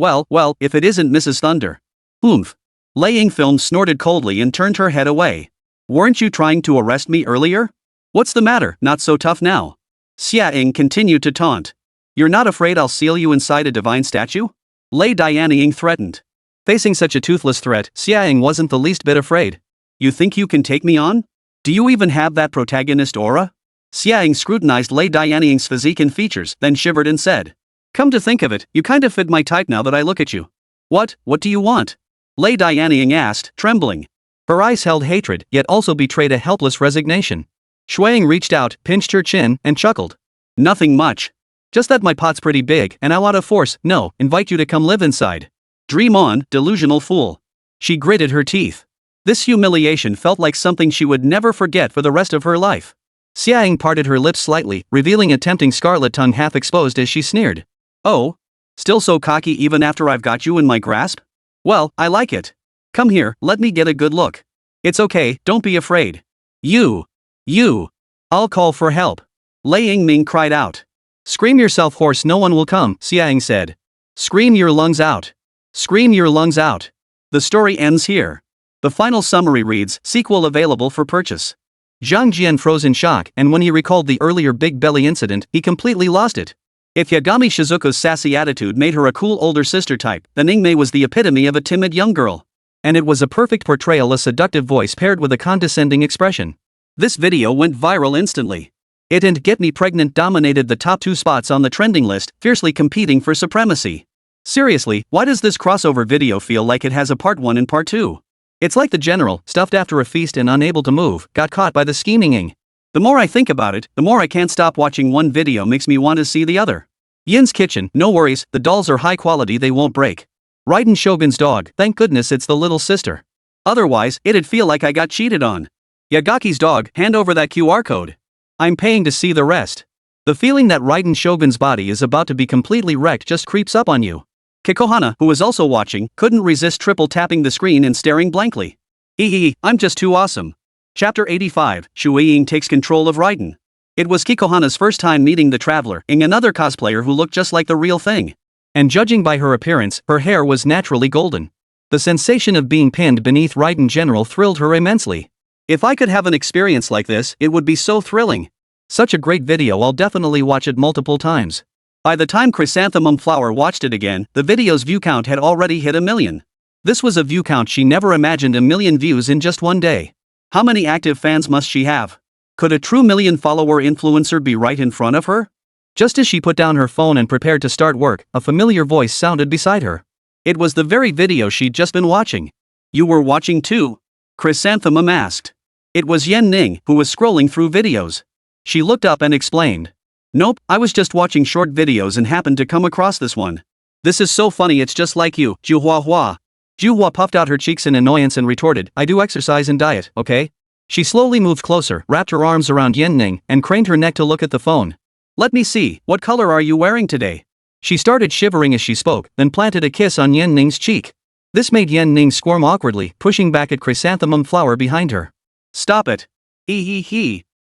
if it isn't Mrs. Thunder. Oomph. Lei Ying snorted coldly and turned her head away. Weren't you trying to arrest me earlier? What's the matter, not so tough now? Xia Ying continued to taunt. You're not afraid I'll seal you inside a divine statue? Lei Dianying threatened. Facing such a toothless threat, Xia Ying wasn't the least bit afraid. You think you can take me on? Do you even have that protagonist aura? Xia Ying scrutinized Lei Dianying's physique and features, then shivered and said. Come to think of it, you kind of fit my type now that I look at you. What do you want? Lei Dianying asked, trembling. Her eyes held hatred, yet also betrayed a helpless resignation. Shuiying reached out, pinched her chin, and chuckled. Nothing much. Just that my pot's pretty big, and I'll out of force, invite you to come live inside. Dream on, delusional fool. She gritted her teeth. This humiliation felt like something she would never forget for the rest of her life. Xia Ying parted her lips slightly, revealing a tempting scarlet tongue half exposed as she sneered. Oh? Still so cocky even after I've got you in my grasp? Well, I like it. Come here, let me get a good look. It's okay, don't be afraid. You. I'll call for help. Lei Yingming cried out. Scream yourself hoarse, no one will come, Xia Ying said. Scream your lungs out. Scream your lungs out. The story ends here. The final summary reads, sequel available for purchase. Zhang Jian froze in shock, and when he recalled the earlier big belly incident, he completely lost it. If Yagami Shizuka's sassy attitude made her a cool older sister type, then Yingmei was the epitome of a timid young girl. And it was a perfect portrayal, a seductive voice paired with a condescending expression. This video went viral instantly. It and Get Me Pregnant dominated the top 2 spots on the trending list, fiercely competing for supremacy. Seriously, why does this crossover video feel like it has a part 1 and part 2? It's like the general, stuffed after a feast and unable to move, got caught by the scheming Ying. The more I think about it, the more I can't stop watching one video makes me want to see the other. Yin's kitchen, no worries, the dolls are high quality, they won't break. Raiden Shogun's dog, thank goodness it's the little sister. Otherwise, it'd feel like I got cheated on. Yagaki's dog, hand over that QR code. I'm paying to see the rest. The feeling that Raiden Shogun's body is about to be completely wrecked just creeps up on you. Kikohana, who was also watching, couldn't resist triple tapping the screen and staring blankly. I'm just too awesome. Chapter 85, Shueying takes control of Raiden. It was Kikohana's first time meeting the Traveler, another cosplayer who looked just like the real thing. And judging by her appearance, her hair was naturally golden. The sensation of being pinned beneath Raiden General thrilled her immensely. If I could have an experience like this, it would be so thrilling. Such a great video, I'll definitely watch it multiple times. By the time Chrysanthemum Flower watched it again, the video's view count had already hit 1 million. This was a view count she never imagined, 1 million views in just one day. How many active fans must she have? Could a true million-follower influencer be right in front of her? Just as she put down her phone and prepared to start work, a familiar voice sounded beside her. It was the very video she'd just been watching. You were watching too? Chrysanthemum asked. It was Yen Ning, who was scrolling through videos. She looked up and explained. Nope, I was just watching short videos and happened to come across this one. This is so funny, it's just like you, Juhuahua. Juhuahua puffed out her cheeks in annoyance and retorted, I do exercise and diet, okay? She slowly moved closer, wrapped her arms around Yen Ning, and craned her neck to look at the phone. Let me see, what color are you wearing today? She started shivering as she spoke, then planted a kiss on Yen Ning's cheek. This made Yen Ning squirm awkwardly, pushing back at Chrysanthemum Flower behind her. Stop it.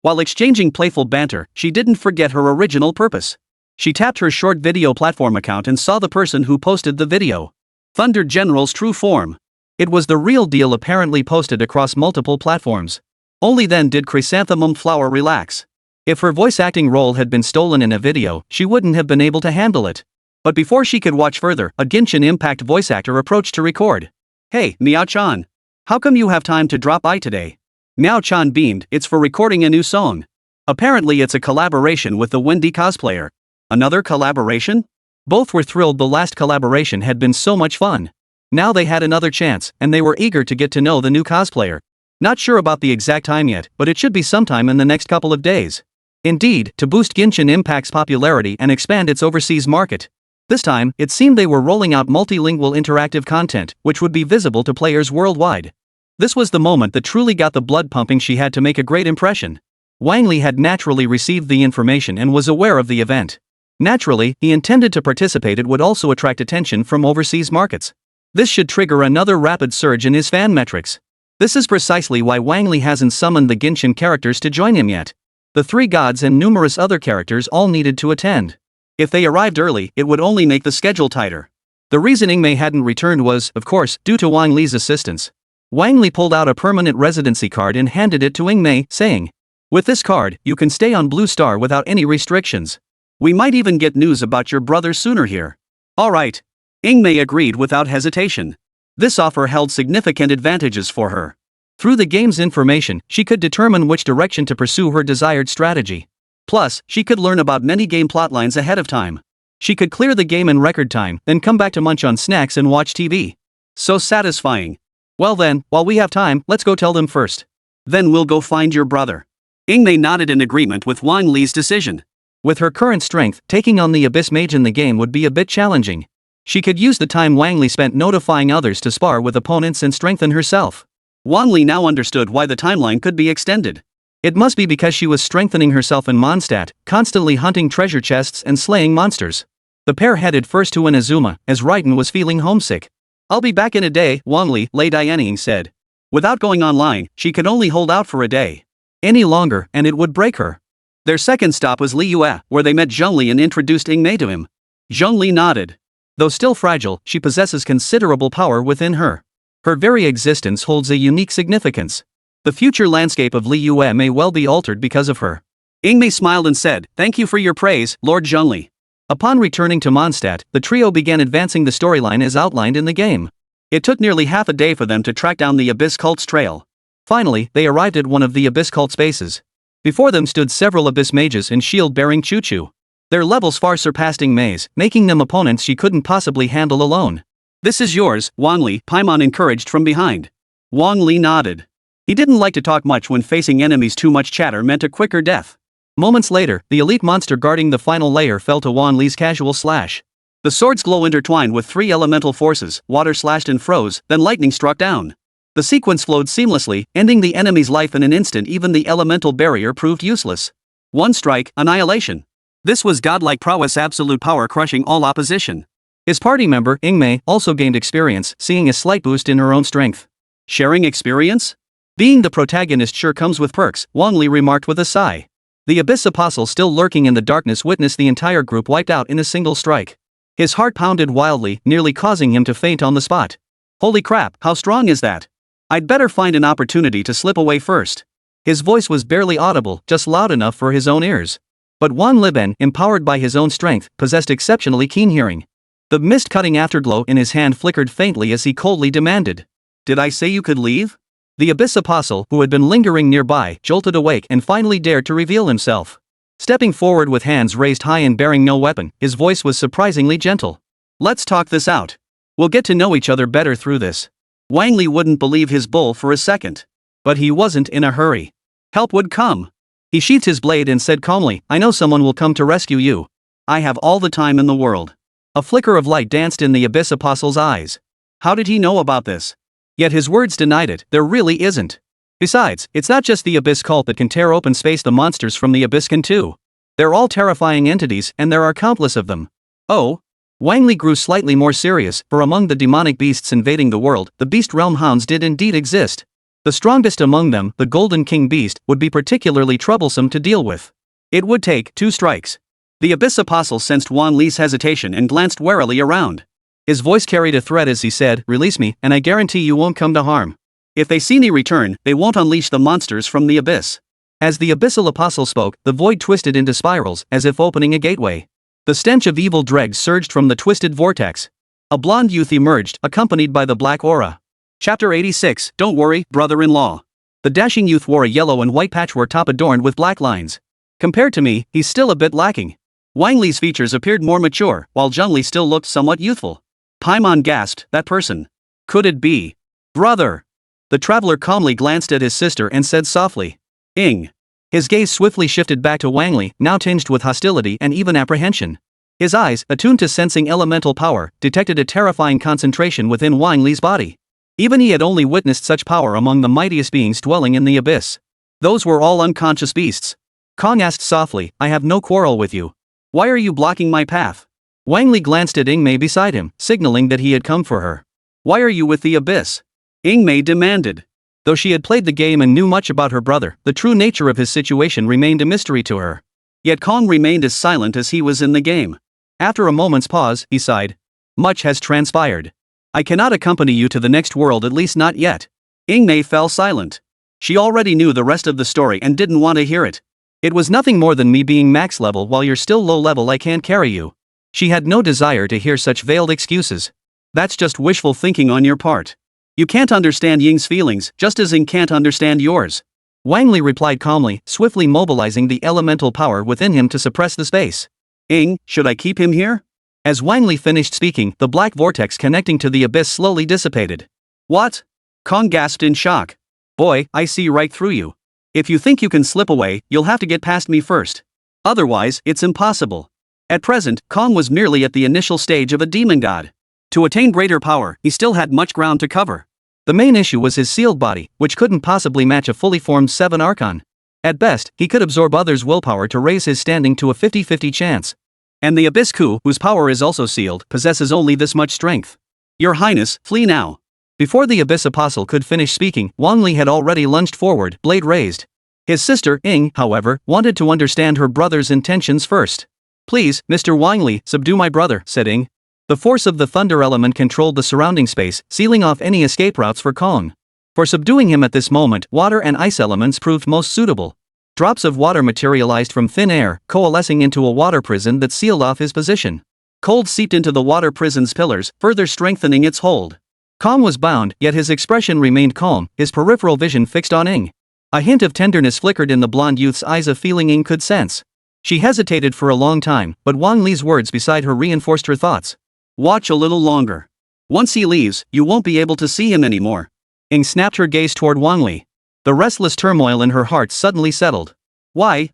While exchanging playful banter, she didn't forget her original purpose. She tapped her short video platform account and saw the person who posted the video. Thunder General's true form. It was the real deal, apparently posted across multiple platforms. Only then did Chrysanthemum Flower relax. If her voice acting role had been stolen in a video, she wouldn't have been able to handle it. But before she could watch further, a Genshin Impact voice actor approached to record. Hey, Miao-chan. How come you have time to drop by today? Miao-chan beamed, it's for recording a new song. Apparently it's a collaboration with the Wendy cosplayer. Another collaboration? Both were thrilled, the last collaboration had been so much fun. Now they had another chance, and they were eager to get to know the new cosplayer. Not sure about the exact time yet, but it should be sometime in the next couple of days. Indeed, to boost Genshin Impact's popularity and expand its overseas market. This time, it seemed they were rolling out multilingual interactive content, which would be visible to players worldwide. This was the moment that truly got the blood pumping. She had to make a great impression. Wang Li had naturally received the information and was aware of the event. Naturally, he intended to participate. It would also attract attention from overseas markets. This should trigger another rapid surge in his fan metrics. This is precisely why Wang Li hasn't summoned the Genshin characters to join him yet. The three gods and numerous other characters all needed to attend. If they arrived early, it would only make the schedule tighter. The reason Ingmei hadn't returned was, of course, due to Wang Li's assistance. Wang Li pulled out a permanent residency card and handed it to Ingmei, saying, with this card, you can stay on Blue Star without any restrictions. We might even get news about your brother sooner here. Alright. Ingmei agreed without hesitation. This offer held significant advantages for her. Through the game's information, she could determine which direction to pursue her desired strategy. Plus, she could learn about many game plotlines ahead of time. She could clear the game in record time, then come back to munch on snacks and watch TV. So satisfying. Well then, while we have time, let's go tell them first. Then we'll go find your brother. Ingmei nodded in agreement with Wang Li's decision. With her current strength, taking on the Abyss Mage in the game would be a bit challenging. She could use the time Wang Li spent notifying others to spar with opponents and strengthen herself. Wang Li now understood why the timeline could be extended. It must be because she was strengthening herself in Mondstadt, constantly hunting treasure chests and slaying monsters. The pair headed first to Inazuma, as Raiden was feeling homesick. I'll be back in a day, Wang Li, Lei Dianying said. Without going online, she could only hold out for a day. Any longer, and it would break her. Their second stop was Liyue, where they met Zhongli and introduced Ingmei to him. Zhongli nodded. Though still fragile, she possesses considerable power within her. Her very existence holds a unique significance. The future landscape of Liyue may well be altered because of her. Ingmei smiled and said, "Thank you for your praise, Lord Zhongli." Upon returning to Mondstadt, the trio began advancing the storyline as outlined in the game. It took nearly half a day for them to track down the Abyss Cult's trail. Finally, they arrived at one of the Abyss Cult's bases. Before them stood several Abyss Mages in shield-bearing Chuchu. Their levels far surpassed Ingmei's, making them opponents she couldn't possibly handle alone. "This is yours, Wang Li," Paimon encouraged from behind. Wang Li nodded. He didn't like to talk much when facing enemies. Too much chatter meant a quicker death. Moments later, the elite monster guarding the final layer fell to Wang Li's casual slash. The sword's glow intertwined with three elemental forces, water slashed and froze, then lightning struck down. The sequence flowed seamlessly, ending the enemy's life in an instant. Even the elemental barrier proved useless. One strike, annihilation. This was godlike prowess, absolute power crushing all opposition. His party member, Ingmei, also gained experience, seeing a slight boost in her own strength. Sharing experience? Being the protagonist sure comes with perks, Wang Li remarked with a sigh. The Abyss Apostle, still lurking in the darkness, witnessed the entire group wiped out in a single strike. His heart pounded wildly, nearly causing him to faint on the spot. Holy crap, how strong is that? I'd better find an opportunity to slip away first. His voice was barely audible, just loud enough for his own ears. But Wan Liben, empowered by his own strength, possessed exceptionally keen hearing. The mist-cutting afterglow in his hand flickered faintly as he coldly demanded, "Did I say you could leave?" The Abyss Apostle, who had been lingering nearby, jolted awake and finally dared to reveal himself. Stepping forward with hands raised high and bearing no weapon, his voice was surprisingly gentle. "Let's talk this out. We'll get to know each other better through this." Wang Li wouldn't believe his bull for a second. But he wasn't in a hurry. Help would come. He sheathed his blade and said calmly, "I know someone will come to rescue you. I have all the time in the world." A flicker of light danced in the Abyss Apostle's eyes. How did he know about this? Yet his words denied it, there really isn't. Besides, it's not just the Abyss cult that can tear open space, the monsters from the Abyss can too. They're all terrifying entities, and there are countless of them. Oh? Wang Li grew slightly more serious, for among the demonic beasts invading the world, the beast realm hounds did indeed exist. The strongest among them, the Golden King beast, would be particularly troublesome to deal with. It would take 2 strikes. The Abyss Apostle sensed Wan Li's hesitation and glanced warily around. His voice carried a threat as he said, "Release me, and I guarantee you won't come to harm. If they see me return, they won't unleash the monsters from the abyss." As the Abyssal Apostle spoke, the void twisted into spirals, as if opening a gateway. The stench of evil dregs surged from the twisted vortex. A blonde youth emerged, accompanied by the black aura. Chapter 86, Don't worry, brother-in-law. The dashing youth wore a yellow and white patchwork top adorned with black lines. Compared to me, he's still a bit lacking. Wang Li's features appeared more mature, while Zhengli still looked somewhat youthful. Paimon gasped, "That person. Could it be brother?" The traveler calmly glanced at his sister and said softly, "Ing." His gaze swiftly shifted back to Wang Li, now tinged with hostility and even apprehension. His eyes, attuned to sensing elemental power, detected a terrifying concentration within Wang Li's body. Even he had only witnessed such power among the mightiest beings dwelling in the abyss. Those were all unconscious beasts. Kong asked softly, "I have no quarrel with you. Why are you blocking my path?" Wang Li glanced at Ingmei beside him, signaling that he had come for her. "Why are you with the abyss?" Ingmei demanded. Though she had played the game and knew much about her brother, the true nature of his situation remained a mystery to her. Yet Kong remained as silent as he was in the game. After a moment's pause, he sighed. "Much has transpired. I cannot accompany you to the next world, at least not yet." Ingmei fell silent. She already knew the rest of the story and didn't want to hear it. "It was nothing more than me being max level while you're still low level. I can't carry you." She had no desire to hear such veiled excuses. "That's just wishful thinking on your part. You can't understand Ying's feelings, just as Ying can't understand yours." Wang Li replied calmly, swiftly mobilizing the elemental power within him to suppress the space. "Ying, should I keep him here?" As Wang Li finished speaking, the black vortex connecting to the abyss slowly dissipated. "What?" Kong gasped in shock. "Boy, I see right through you. If you think you can slip away, you'll have to get past me first. Otherwise, it's impossible." At present, Kong was merely at the initial stage of a demon god. To attain greater power, he still had much ground to cover. The main issue was his sealed body, which couldn't possibly match a fully formed 7 Archon. At best, he could absorb others' willpower to raise his standing to a 50-50 chance. And the Abyss Ku, whose power is also sealed, possesses only this much strength. "Your Highness, flee now." Before the Abyss Apostle could finish speaking, Wang Li had already lunged forward, blade raised. His sister, Ying, however, wanted to understand her brother's intentions first. "Please, Mr. Wang Li, subdue my brother," said Ying. The force of the thunder element controlled the surrounding space, sealing off any escape routes for Kong. For subduing him at this moment, water and ice elements proved most suitable. Drops of water materialized from thin air, coalescing into a water prison that sealed off his position. Cold seeped into the water prison's pillars, further strengthening its hold. Kong was bound, yet his expression remained calm, his peripheral vision fixed on Ying. A hint of tenderness flickered in the blonde youth's eyes, a feeling Ying could sense. She hesitated for a long time, but Wang Li's words beside her reinforced her thoughts. "Watch a little longer. Once he leaves, you won't be able to see him anymore." Ying snapped her gaze toward Wang Li. The restless turmoil in her heart suddenly settled. Why?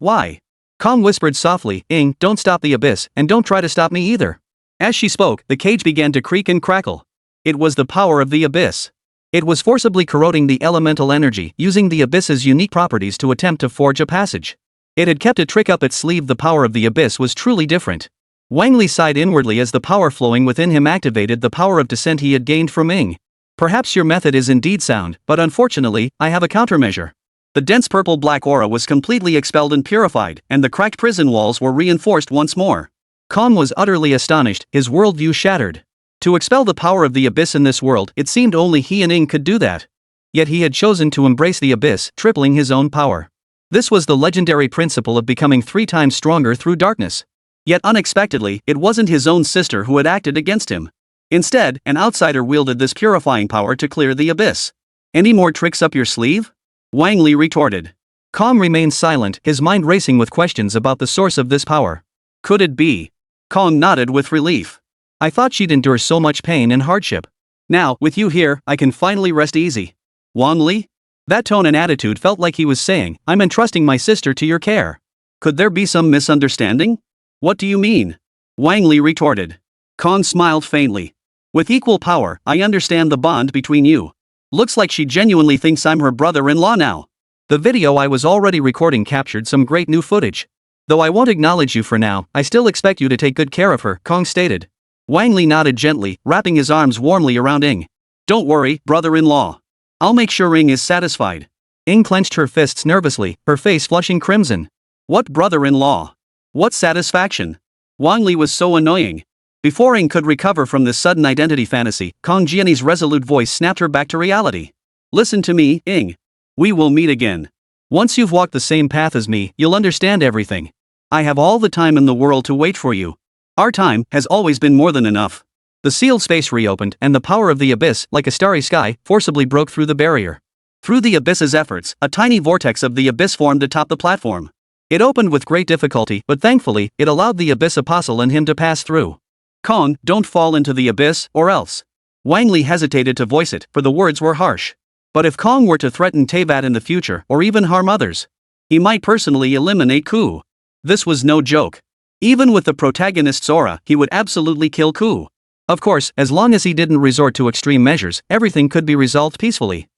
Kong whispered softly, "Ying, don't stop the abyss, and don't try to stop me either." As she spoke, the cage began to creak and crackle. It was the power of the abyss. It was forcibly corroding the elemental energy, using the abyss's unique properties to attempt to forge a passage. It had kept a trick up its sleeve. The power of the abyss was truly different. Wang Li sighed inwardly as the power flowing within him activated the power of descent he had gained from Ing. Perhaps your method is indeed sound, but unfortunately, I have a countermeasure. The dense purple-black aura was completely expelled and purified, and the cracked prison walls were reinforced once more. Kong was utterly astonished, his worldview shattered. To expel the power of the abyss in this world, it seemed only he and Ing could do that. Yet he had chosen to embrace the abyss, tripling his own power. This was the legendary principle of becoming 3 times stronger through darkness. Yet unexpectedly, it wasn't his own sister who had acted against him. Instead, an outsider wielded this purifying power to clear the abyss. Any more tricks up your sleeve? Wang Li retorted. Kong remained silent, his mind racing with questions about the source of this power. Could it be? Kong nodded with relief. I thought she'd endure so much pain and hardship. Now, with you here, I can finally rest easy. Wang Li? That tone and attitude felt like he was saying, I'm entrusting my sister to your care. Could there be some misunderstanding? What do you mean? Wang Li retorted. Kong smiled faintly. With equal power, I understand the bond between you. Looks like she genuinely thinks I'm her brother-in-law now. The video I was already recording captured some great new footage. Though I won't acknowledge you for now, I still expect you to take good care of her, Kong stated. Wang Li nodded gently, wrapping his arms warmly around Ing. Don't worry, brother-in-law. I'll make sure Ing is satisfied. Ing clenched her fists nervously, her face flushing crimson. What brother-in-law? What satisfaction? Wang Li was so annoying. Before Ing could recover from this sudden identity fantasy, Kong Jian's resolute voice snapped her back to reality. Listen to me, Ing. We will meet again. Once you've walked the same path as me, you'll understand everything. I have all the time in the world to wait for you. Our time has always been more than enough. The sealed space reopened, and the power of the abyss, like a starry sky, forcibly broke through the barrier. Through the abyss's efforts, a tiny vortex of the abyss formed atop the platform. It opened with great difficulty, but thankfully, it allowed the abyss apostle and him to pass through. Kong, don't fall into the abyss, or else. Wang Li hesitated to voice it, for the words were harsh. But if Kong were to threaten Teyvat in the future, or even harm others, he might personally eliminate Ku. This was no joke. Even with the protagonist's aura, he would absolutely kill Ku. Of course, as long as he didn't resort to extreme measures, everything could be resolved peacefully.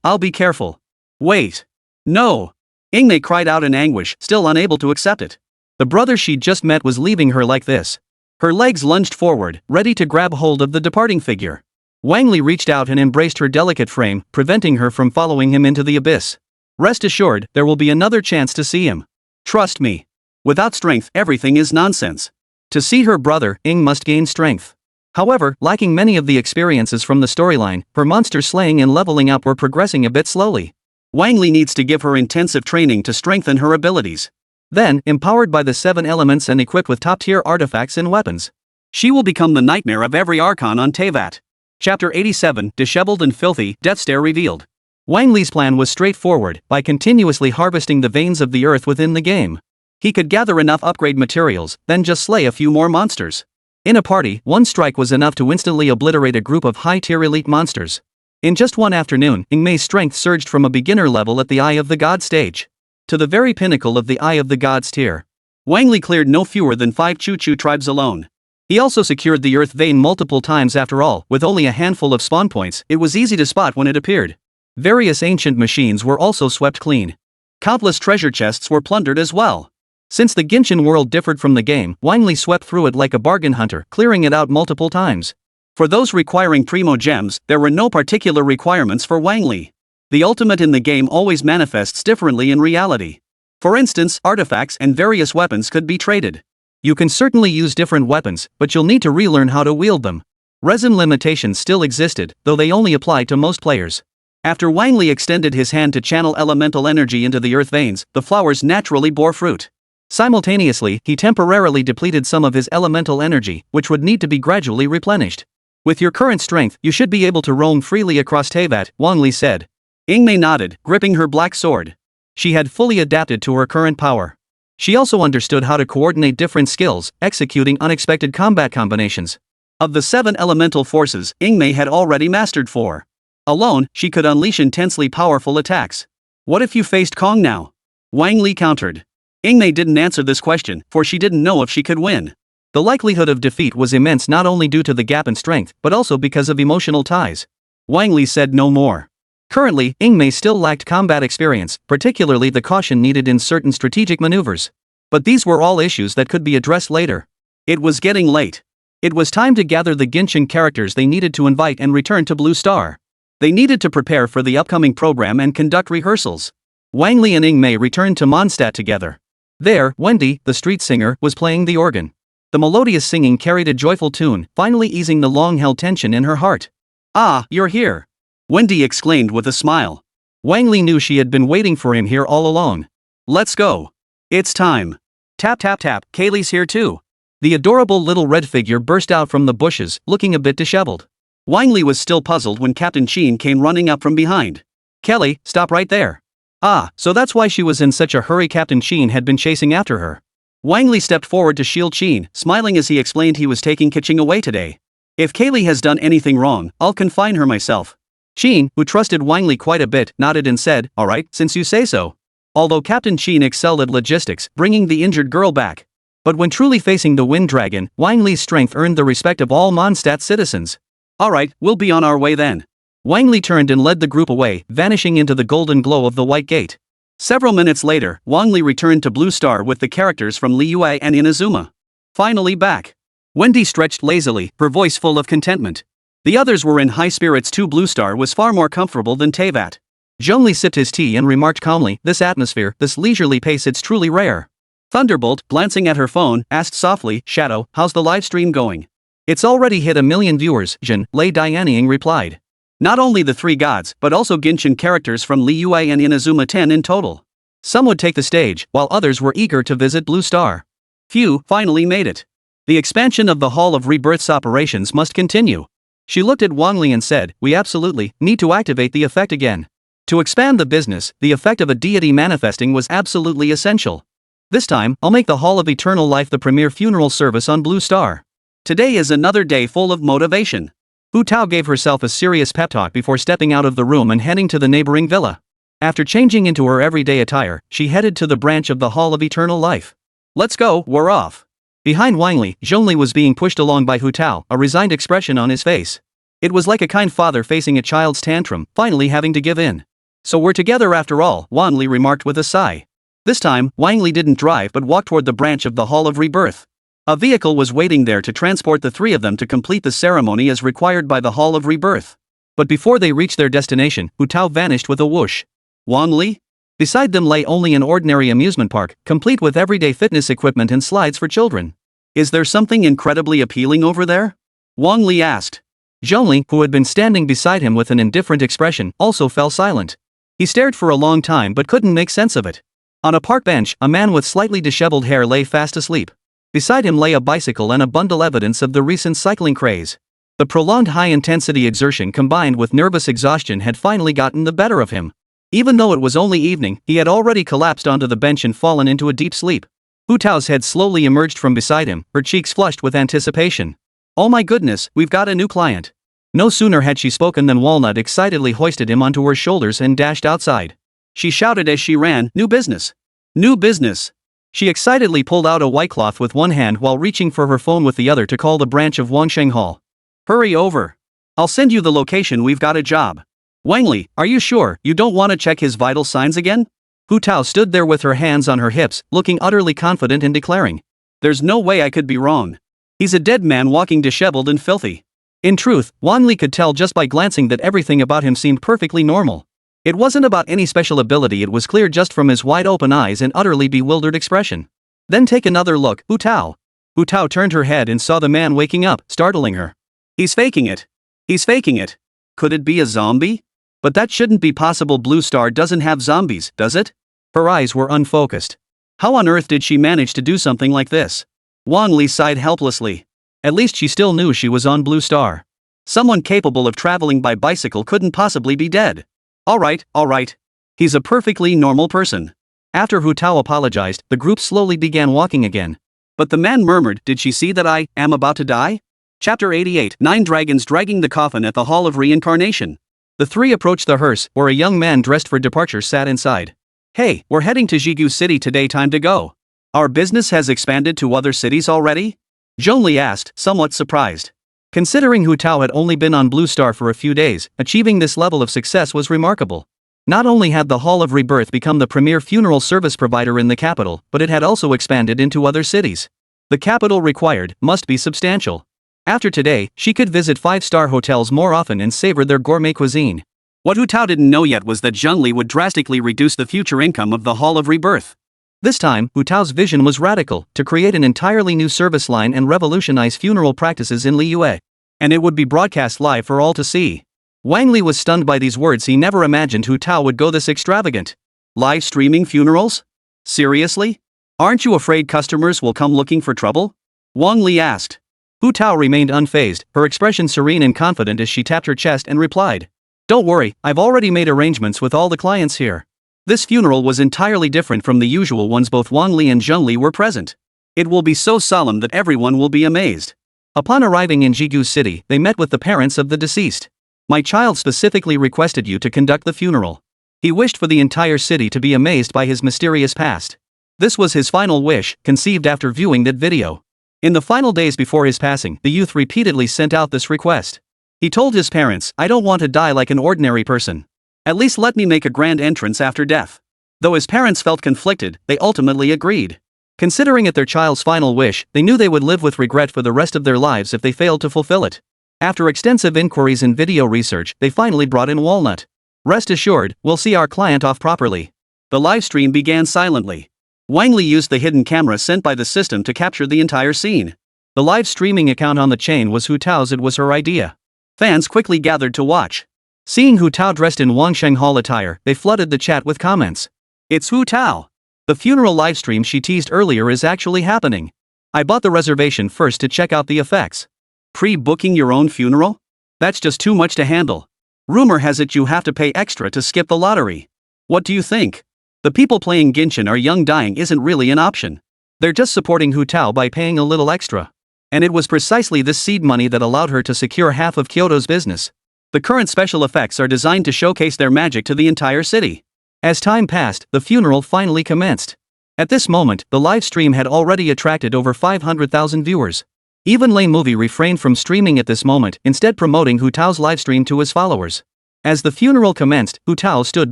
I'll be careful. Wait. No. Ingmei cried out in anguish, still unable to accept it. The brother she'd just met was leaving her like this. Her legs lunged forward, ready to grab hold of the departing figure. Wang Li reached out and embraced her delicate frame, preventing her from following him into the abyss. Rest assured, there will be another chance to see him. Trust me. Without strength, everything is nonsense. To see her brother, Ing must gain strength. However, lacking many of the experiences from the storyline, her monster slaying and leveling up were progressing a bit slowly. Wang Li needs to give her intensive training to strengthen her abilities. Then, empowered by the 7 elements and equipped with top-tier artifacts and weapons, she will become the nightmare of every Archon on Teyvat. Chapter 87, Disheveled and Filthy, Death Stare revealed. Wang Li's plan was straightforward. By continuously harvesting the veins of the earth within the game, he could gather enough upgrade materials, then just slay a few more monsters. In a party, one strike was enough to instantly obliterate a group of high-tier elite monsters. In just one afternoon, Ingmei's strength surged from a beginner level at the Eye of the God stage to the very pinnacle of the Eye of the Gods tier. Wang Li cleared no fewer than 5 Chu-Chu tribes alone. He also secured the Earth Vein multiple times. After all, with only a handful of spawn points, it was easy to spot when it appeared. Various ancient machines were also swept clean. Countless treasure chests were plundered as well. Since the Genshin world differed from the game, Wang Li swept through it like a bargain hunter, clearing it out multiple times. For those requiring primo gems, there were no particular requirements for Wang Li. The ultimate in the game always manifests differently in reality. For instance, artifacts and various weapons could be traded. You can certainly use different weapons, but you'll need to relearn how to wield them. Resin limitations still existed, though they only applied to most players. After Wang Li extended his hand to channel elemental energy into the earth veins, the flowers naturally bore fruit. Simultaneously, he temporarily depleted some of his elemental energy, which would need to be gradually replenished. With your current strength, you should be able to roam freely across Teyvat, Wang Li said. Ingmei nodded, gripping her black sword. She had fully adapted to her current power. She also understood how to coordinate different skills, executing unexpected combat combinations. Of the 7 elemental forces, Ingmei had already mastered 4. Alone, she could unleash intensely powerful attacks. What if you faced Kong now? Wang Li countered. Ingmei didn't answer this question, for she didn't know if she could win. The likelihood of defeat was immense, not only due to the gap in strength, but also because of emotional ties. Wang Li said no more. Currently, Ingmei still lacked combat experience, particularly the caution needed in certain strategic maneuvers. But these were all issues that could be addressed later. It was getting late. It was time to gather the Genshin characters they needed to invite and return to Blue Star. They needed to prepare for the upcoming program and conduct rehearsals. Wang Li and Ingmei returned to Mondstadt together. There, Wendy, the street singer, was playing the organ. The melodious singing carried a joyful tune, finally easing the long-held tension in her heart. "Ah, you're here," Wendy exclaimed with a smile. Wang Li knew she had been waiting for him here all along. "Let's go. It's time." Tap tap tap, Kaylee's here too. The adorable little red figure burst out from the bushes, looking a bit disheveled. Wang Li was still puzzled when Captain Sheen came running up from behind. "Kelly, stop right there." Ah, so that's why she was in such a hurry. Captain Sheen had been chasing after her. Wang Li stepped forward to shield Sheen, smiling as he explained he was taking Kitching away today. "If Kaylee has done anything wrong, I'll confine her myself." Sheen, who trusted Wang Li quite a bit, nodded and said, "Alright, since you say so." Although Captain Sheen excelled at logistics, bringing the injured girl back. But when truly facing the Wind Dragon, Wang Li's strength earned the respect of all Mondstadt citizens. "Alright, we'll be on our way then." Wang Li turned and led the group away, vanishing into the golden glow of the white gate. Several minutes later, Wang Li returned to Blue Star with the characters from Liyue and Inazuma. Finally back. Wendy stretched lazily, her voice full of contentment. The others were in high spirits too. Blue Star was far more comfortable than Teyvat. Zhongli sipped his tea and remarked calmly, "This atmosphere, this leisurely pace, it's truly rare." Thunderbolt, glancing at her phone, asked softly, "Shadow, how's the live stream going?" "It's already hit 1 million viewers," Jin, Lei Dianying replied. "Not only the 3 gods, but also Genshin characters from Liyue and Inazuma 10 in total." Some would take the stage, while others were eager to visit Blue Star. Few finally made it. The expansion of the Hall of Rebirth's operations must continue. She looked at Wang Li and said, "We absolutely need to activate the effect again. To expand the business, the effect of a deity manifesting was absolutely essential. This time, I'll make the Hall of Eternal Life the premier funeral service on Blue Star." Today is another day full of motivation. Hu Tao gave herself a serious pep talk before stepping out of the room and heading to the neighboring villa. After changing into her everyday attire, she headed to the branch of the Hall of Eternal Life. "Let's go, we're off." Behind Wang Li, Zhongli was being pushed along by Hu Tao, a resigned expression on his face. It was like a kind father facing a child's tantrum, finally having to give in. "So we're together after all," Wang Li remarked with a sigh. This time, Wang Li didn't drive but walked toward the branch of the Hall of Rebirth. A vehicle was waiting there to transport the 3 of them to complete the ceremony as required by the Hall of Rebirth. But before they reached their destination, Hu Tao vanished with a whoosh. Wang Li? Beside them lay only an ordinary amusement park, complete with everyday fitness equipment and slides for children. "Is there something incredibly appealing over there?" Wang Li asked. Zhongli, who had been standing beside him with an indifferent expression, also fell silent. He stared for a long time but couldn't make sense of it. On a park bench, a man with slightly disheveled hair lay fast asleep. Beside him lay a bicycle and a bundle, evidence of the recent cycling craze. The prolonged high-intensity exertion combined with nervous exhaustion had finally gotten the better of him. Even though it was only evening, he had already collapsed onto the bench and fallen into a deep sleep. Hu Tao's head slowly emerged from beside him, her cheeks flushed with anticipation. "Oh my goodness, we've got a new client." No sooner had she spoken than Walnut excitedly hoisted him onto her shoulders and dashed outside. She shouted as she ran, "New business! New business!" She excitedly pulled out a white cloth with one hand while reaching for her phone with the other to call the branch of Wangsheng Hall. "Hurry over. I'll send you the location, we've got a job." "Wang Li, are you sure you don't want to check his vital signs again?" Hu Tao stood there with her hands on her hips, looking utterly confident and declaring, "There's no way I could be wrong. He's a dead man walking disheveled and filthy." In truth, Wang Li could tell just by glancing that everything about him seemed perfectly normal. It wasn't about any special ability, it was clear just from his wide-open eyes and utterly bewildered expression. "Then take another look, Hu Tao." Hu Tao turned her head and saw the man waking up, startling her. "He's faking it. He's faking it. Could it be a zombie? But that shouldn't be possible. Blue Star doesn't have zombies, does it?" Her eyes were unfocused. How on earth did she manage to do something like this? Wang Li sighed helplessly. At least she still knew she was on Blue Star. Someone capable of traveling by bicycle couldn't possibly be dead. All right. He's a perfectly normal person." After Hu Tao apologized, the group slowly began walking again. But the man murmured, "Did she see that I am about to die?" Chapter 88, 9 Dragons Dragging the Coffin at the Hall of Reincarnation. The 3 approached the hearse, where a young man dressed for departure sat inside. "Hey, we're heading to Jigu City today, time to go." "Our business has expanded to other cities already?" Zhongli asked, somewhat surprised. Considering Hu Tao had only been on Blue Star for a few days, achieving this level of success was remarkable. Not only had the Hall of Rebirth become the premier funeral service provider in the capital, but it had also expanded into other cities. The capital required must be substantial. After today, she could visit 5-star hotels more often and savor their gourmet cuisine. What Hu Tao didn't know yet was that Zheng Li would drastically reduce the future income of the Hall of Rebirth. This time, Hu Tao's vision was radical, to create an entirely new service line and revolutionize funeral practices in Liyue. And it would be broadcast live for all to see. Wang Li was stunned by these words. He never imagined Hu Tao would go this extravagant. Live streaming funerals? Seriously? Aren't you afraid customers will come looking for trouble? Wang Li asked. Hu Tao remained unfazed, her expression serene and confident as she tapped her chest and replied. Don't worry, I've already made arrangements with all the clients here. This funeral was entirely different from the usual ones. Both Wang Li and Zheng Li were present. It will be so solemn that everyone will be amazed. Upon arriving in Jigu City, they met with the parents of the deceased. My child specifically requested you to conduct the funeral. He wished for the entire city to be amazed by his mysterious past. This was his final wish, conceived after viewing that video. In the final days before his passing, the youth repeatedly sent out this request. He told his parents, I don't want to die like an ordinary person. At least let me make a grand entrance after death. Though his parents felt conflicted, they ultimately agreed. Considering it their child's final wish, they knew they would live with regret for the rest of their lives if they failed to fulfill it. After extensive inquiries and video research, they finally brought in Walnut. Rest assured, we'll see our client off properly. The live stream began silently. Wang Li used the hidden camera sent by the system to capture the entire scene. The live streaming account on the chain was Hu Tao's. It was her idea. Fans quickly gathered to watch. Seeing Hu Tao dressed in Wangsheng Hall attire, they flooded the chat with comments. It's Hu Tao. The funeral livestream she teased earlier is actually happening. I bought the reservation first to check out the effects. Pre-booking your own funeral? That's just too much to handle. Rumor has it you have to pay extra to skip the lottery. What do you think? The people playing Genshin are young. Dying isn't really an option. They're just supporting Hu Tao by paying a little extra. And it was precisely this seed money that allowed her to secure half of Kyoto's business. The current special effects are designed to showcase their magic to the entire city. As time passed, the funeral finally commenced. At this moment, the live stream had already attracted over 500,000 viewers. Even Lane Movie refrained from streaming at this moment, instead promoting Hu Tao's livestream to his followers. As the funeral commenced, Hu Tao stood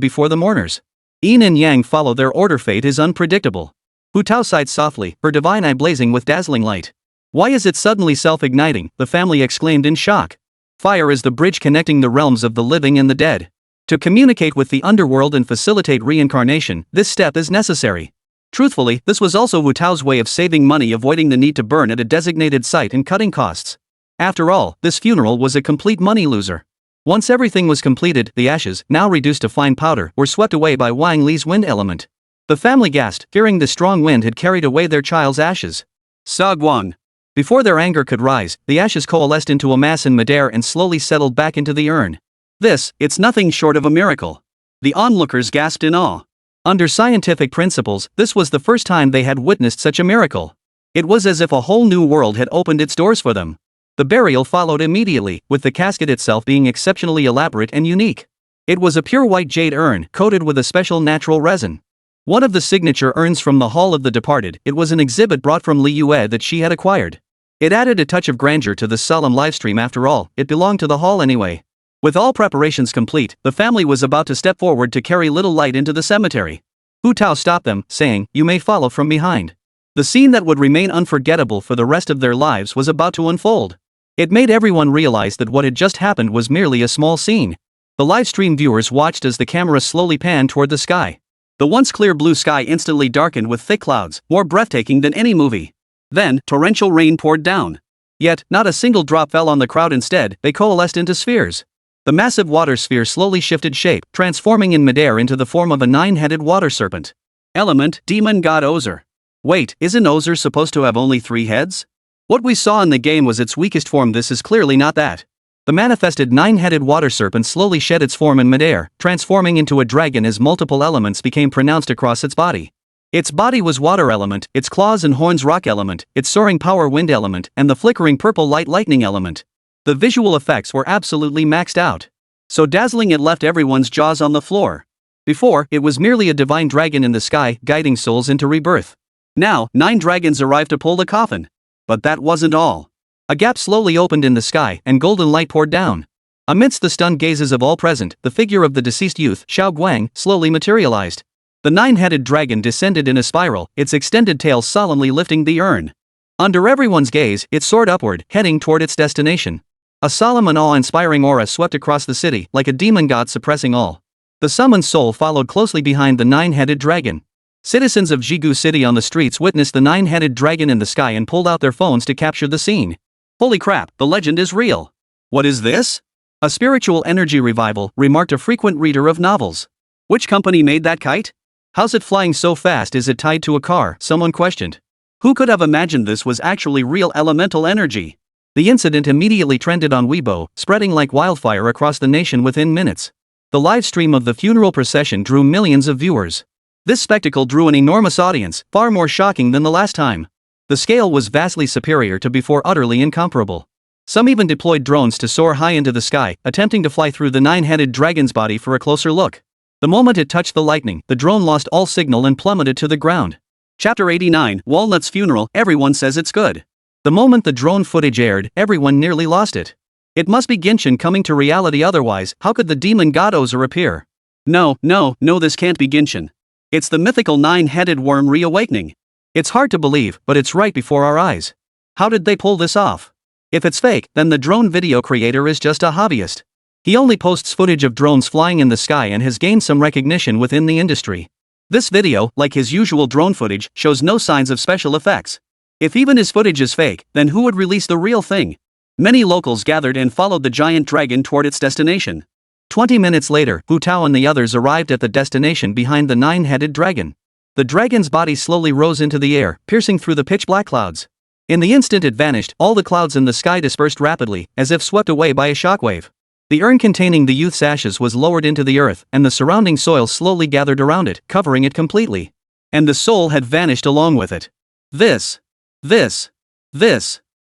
before the mourners. Yin and Yang follow their order. Fate is unpredictable. Hu Tao sighed softly, her divine eye blazing with dazzling light. Why is it suddenly self-igniting? The family exclaimed in shock. Fire is the bridge connecting the realms of the living and the dead. To communicate with the underworld and facilitate reincarnation, this step is necessary. Truthfully, this was also Hu Tao's way of saving money, avoiding the need to burn at a designated site and cutting costs. After all, this funeral was a complete money loser. Once everything was completed, the ashes, now reduced to fine powder, were swept away by Wang Li's wind element. The family gasped, fearing the strong wind had carried away their child's ashes. Sagwang. Before their anger could rise, the ashes coalesced into a mass in midair and slowly settled back into the urn. It's nothing short of a miracle. The onlookers gasped in awe. Under scientific principles, this was the first time they had witnessed such a miracle. It was as if a whole new world had opened its doors for them. The burial followed immediately, with the casket itself being exceptionally elaborate and unique. It was a pure white jade urn, coated with a special natural resin. One of the signature urns from the Hall of the Departed. It was an exhibit brought from Liyue that she had acquired. It added a touch of grandeur to the solemn livestream. After all, it belonged to the hall anyway. With all preparations complete, the family was about to step forward to carry Little Light into the cemetery. Hu Tao stopped them, saying, "You may follow from behind." The scene that would remain unforgettable for the rest of their lives was about to unfold. It made everyone realize that what had just happened was merely a small scene. The livestream viewers watched as the camera slowly panned toward the sky. The once clear blue sky instantly darkened with thick clouds, more breathtaking than any movie. Then, torrential rain poured down. Yet, not a single drop fell on the crowd. Instead, they coalesced into spheres. The massive water sphere slowly shifted shape, transforming in midair into the form of a 9-headed water serpent. Element, demon god Ozer. Wait, isn't Ozer supposed to have only 3 heads? What we saw in the game was its weakest form. This is clearly not that. The manifested 9-headed water serpent slowly shed its form in midair, transforming into a dragon as multiple elements became pronounced across its body. Its body was water element, its claws and horns rock element, its soaring power wind element, and the flickering purple light lightning element. The visual effects were absolutely maxed out. So dazzling it left everyone's jaws on the floor. Before, it was merely a divine dragon in the sky, guiding souls into rebirth. Now, 9 dragons arrived to pull the coffin. But that wasn't all. A gap slowly opened in the sky and golden light poured down. Amidst the stunned gazes of all present, the figure of the deceased youth, Xiao Guang, slowly materialized. The nine-headed dragon descended in a spiral, its extended tail solemnly lifting the urn. Under everyone's gaze, it soared upward, heading toward its destination. A solemn and awe-inspiring aura swept across the city, like a demon god suppressing all. The summoned soul followed closely behind the nine-headed dragon. Citizens of Jigu City on the streets witnessed the nine-headed dragon in the sky and pulled out their phones to capture the scene. Holy crap, the legend is real. What is this? A spiritual energy revival, remarked a frequent reader of novels. Which company made that kite? How's it flying so fast? Is it tied to a car? Someone questioned. Who could have imagined this was actually real elemental energy? The incident immediately trended on Weibo, spreading like wildfire across the nation within minutes. The live stream of the funeral procession drew millions of viewers. This spectacle drew an enormous audience, far more shocking than the last time. The scale was vastly superior to before, utterly incomparable. Some even deployed drones to soar high into the sky, attempting to fly through the nine-headed dragon's body for a closer look. The moment it touched the lightning, the drone lost all signal and plummeted to the ground. Chapter 89, Walnut's funeral. Everyone says it's good. The moment the drone footage aired, everyone nearly lost it. It must be Genshin coming to reality, otherwise, how could the demon god Ozer appear? No, this can't be Genshin. It's the mythical nine-headed worm reawakening. It's hard to believe, but it's right before our eyes. How did they pull this off? If it's fake, then the drone video creator is just a hobbyist. He only posts footage of drones flying in the sky and has gained some recognition within the industry. This video, like his usual drone footage, shows no signs of special effects. If even his footage is fake, then who would release the real thing? Many locals gathered and followed the giant dragon toward its destination. 20 minutes later, Hu Tao and the others arrived at the destination behind the nine-headed dragon. The dragon's body slowly rose into the air, piercing through the pitch-black clouds. In the instant it vanished, all the clouds in the sky dispersed rapidly, as if swept away by a shockwave. The urn containing the youth's ashes was lowered into the earth, and the surrounding soil slowly gathered around it, covering it completely. And the soul had vanished along with it. This.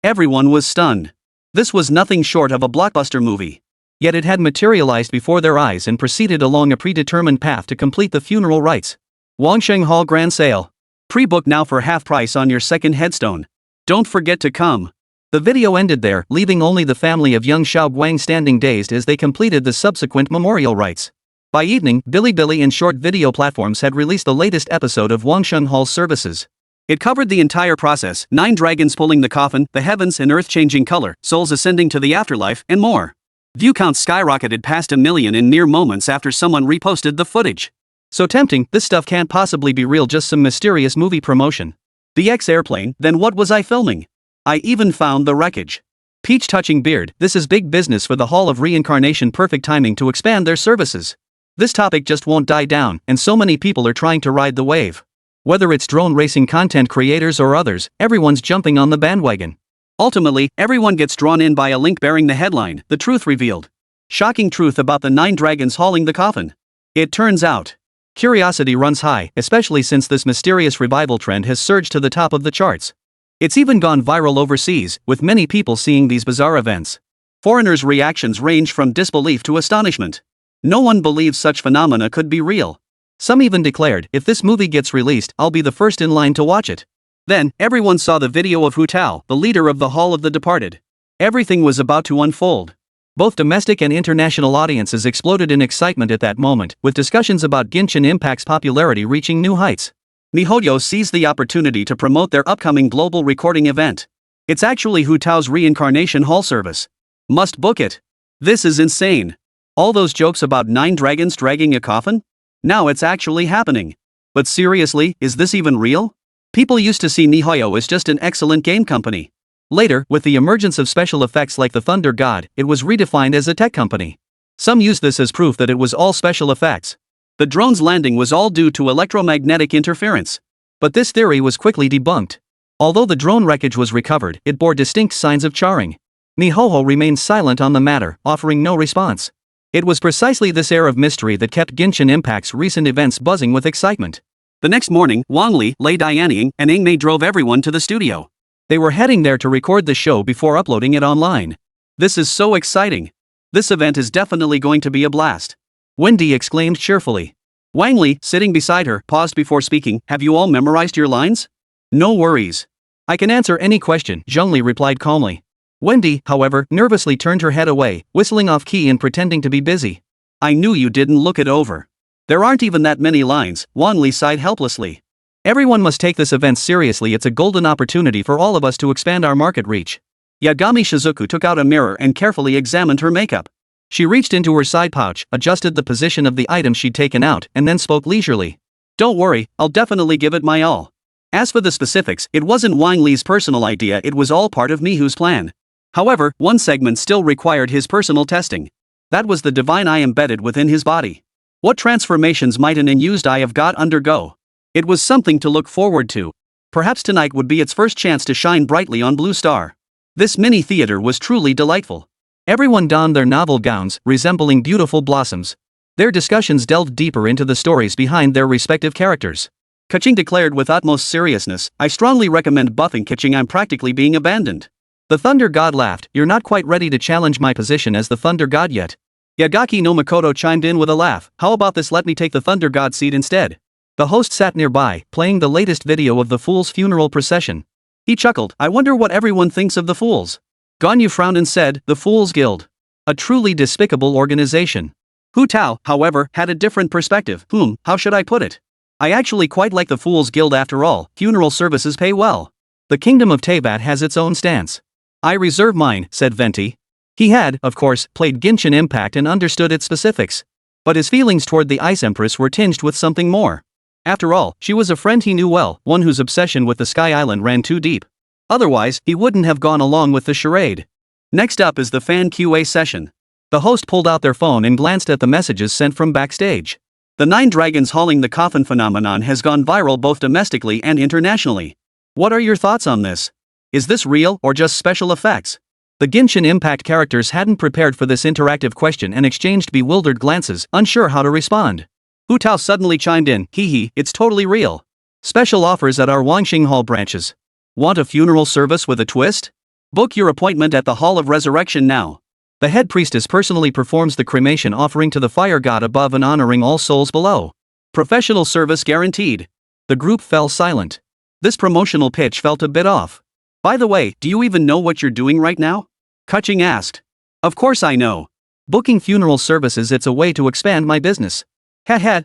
Everyone was stunned. This was nothing short of a blockbuster movie. Yet it had materialized before their eyes and proceeded along a predetermined path to complete the funeral rites. Wangsheng Hall Grand Sale. Pre-book now for half price on your second headstone. Don't forget to come. The video ended there, leaving only the family of young Xiao Guang standing dazed as they completed the subsequent memorial rites. By evening, Bilibili and short video platforms had released the latest episode of Wangsheng Hall's services. It covered the entire process, 9 dragons pulling the coffin, the heavens and earth changing color, souls ascending to the afterlife, and more. View counts skyrocketed past 1 million in mere moments after someone reposted the footage. So tempting, this stuff can't possibly be real, just some mysterious movie promotion. The X-airplane, then what was I filming? I even found the wreckage. Peach touching beard, this is big business for the Hall of Reincarnation, perfect timing to expand their services. This topic just won't die down, and so many people are trying to ride the wave. Whether it's drone racing content creators or others, everyone's jumping on the bandwagon. Ultimately, everyone gets drawn in by a link bearing the headline, "The Truth Revealed." Shocking truth about the 9 dragons hauling the coffin. It turns out, curiosity runs high, especially since this mysterious revival trend has surged to the top of the charts. It's even gone viral overseas, with many people seeing these bizarre events. Foreigners' reactions range from disbelief to astonishment. No one believes such phenomena could be real. Some even declared, if this movie gets released, I'll be the first in line to watch it. Then, everyone saw the video of Hu Tao, the leader of the Hall of the Departed. Everything was about to unfold. Both domestic and international audiences exploded in excitement at that moment, with discussions about Genshin Impact's popularity reaching new heights. MiHoYo seized the opportunity to promote their upcoming global recording event. It's actually Hu Tao's reincarnation hall service. Must book it. This is insane. All those jokes about 9 dragons dragging a coffin? Now it's actually happening. But seriously, is this even real? People used to see MiHoYo as just an excellent game company. Later, with the emergence of special effects like the Thunder God, it was redefined as a tech company. Some used this as proof that it was all special effects. The drone's landing was all due to electromagnetic interference. But this theory was quickly debunked. Although the drone wreckage was recovered, it bore distinct signs of charring. MiHoYo remained silent on the matter, offering no response. It was precisely this air of mystery that kept Genshin Impact's recent events buzzing with excitement. The next morning, Wang Li, Lei Dianying, and Ing Mei drove everyone to the studio. They were heading there to record the show before uploading it online. This is so exciting. This event is definitely going to be a blast. Wendy exclaimed cheerfully. Wang Li, sitting beside her, paused before speaking. Have you all memorized your lines? No worries. I can answer any question, Zheng Li replied calmly. Wendy, however, nervously turned her head away, whistling off key and pretending to be busy. I knew you didn't look it over. There aren't even that many lines, Wang Li sighed helplessly. Everyone must take this event seriously. It's a golden opportunity for all of us to expand our market reach. Yagami Shizuku took out a mirror and carefully examined her makeup. She reached into her side pouch, adjusted the position of the item she'd taken out, and then spoke leisurely. Don't worry, I'll definitely give it my all. As for the specifics, it wasn't Wang Li's personal idea, it was all part of Mihu's plan. However, one segment still required his personal testing. That was the divine eye embedded within his body. What transformations might an unused eye of God undergo? It was something to look forward to. Perhaps tonight would be its first chance to shine brightly on Blue Star. This mini theater was truly delightful. Everyone donned their novel gowns, resembling beautiful blossoms. Their discussions delved deeper into the stories behind their respective characters. Kaching declared with utmost seriousness, I strongly recommend buffing Kaching, I'm practically being abandoned. The Thunder God laughed, you're not quite ready to challenge my position as the Thunder God yet. Yagaki no Makoto chimed in with a laugh, how about this, let me take the Thunder God seat instead. The host sat nearby, playing the latest video of the Fool's funeral procession. He chuckled, I wonder what everyone thinks of the Fools. Ganyu frowned and said, the Fools Guild. A truly despicable organization. Hu Tao, however, had a different perspective. How should I put it? I actually quite like the Fools Guild after all, funeral services pay well. The kingdom of Teyvat has its own stance. I reserve mine, said Venti. He had, of course, played Genshin Impact and understood its specifics. But his feelings toward the Ice Empress were tinged with something more. After all, she was a friend he knew well, one whose obsession with the Sky Island ran too deep. Otherwise, he wouldn't have gone along with the charade. Next up is the fan QA session. The host pulled out their phone and glanced at the messages sent from backstage. The 9 dragons hauling the coffin phenomenon has gone viral both domestically and internationally. What are your thoughts on this? Is this real or just special effects? The Genshin Impact characters hadn't prepared for this interactive question and exchanged bewildered glances, unsure how to respond. Hu Tao suddenly chimed in, it's totally real. Special offers at our Wangxing Hall branches. Want a funeral service with a twist? Book your appointment at the Hall of Resurrection now. The head priestess personally performs the cremation offering to the fire god above and honoring all souls below. Professional service guaranteed. The group fell silent. This promotional pitch felt a bit off. By the way, do you even know what you're doing right now? Kaching asked. Of course I know. Booking funeral services, it's a way to expand my business.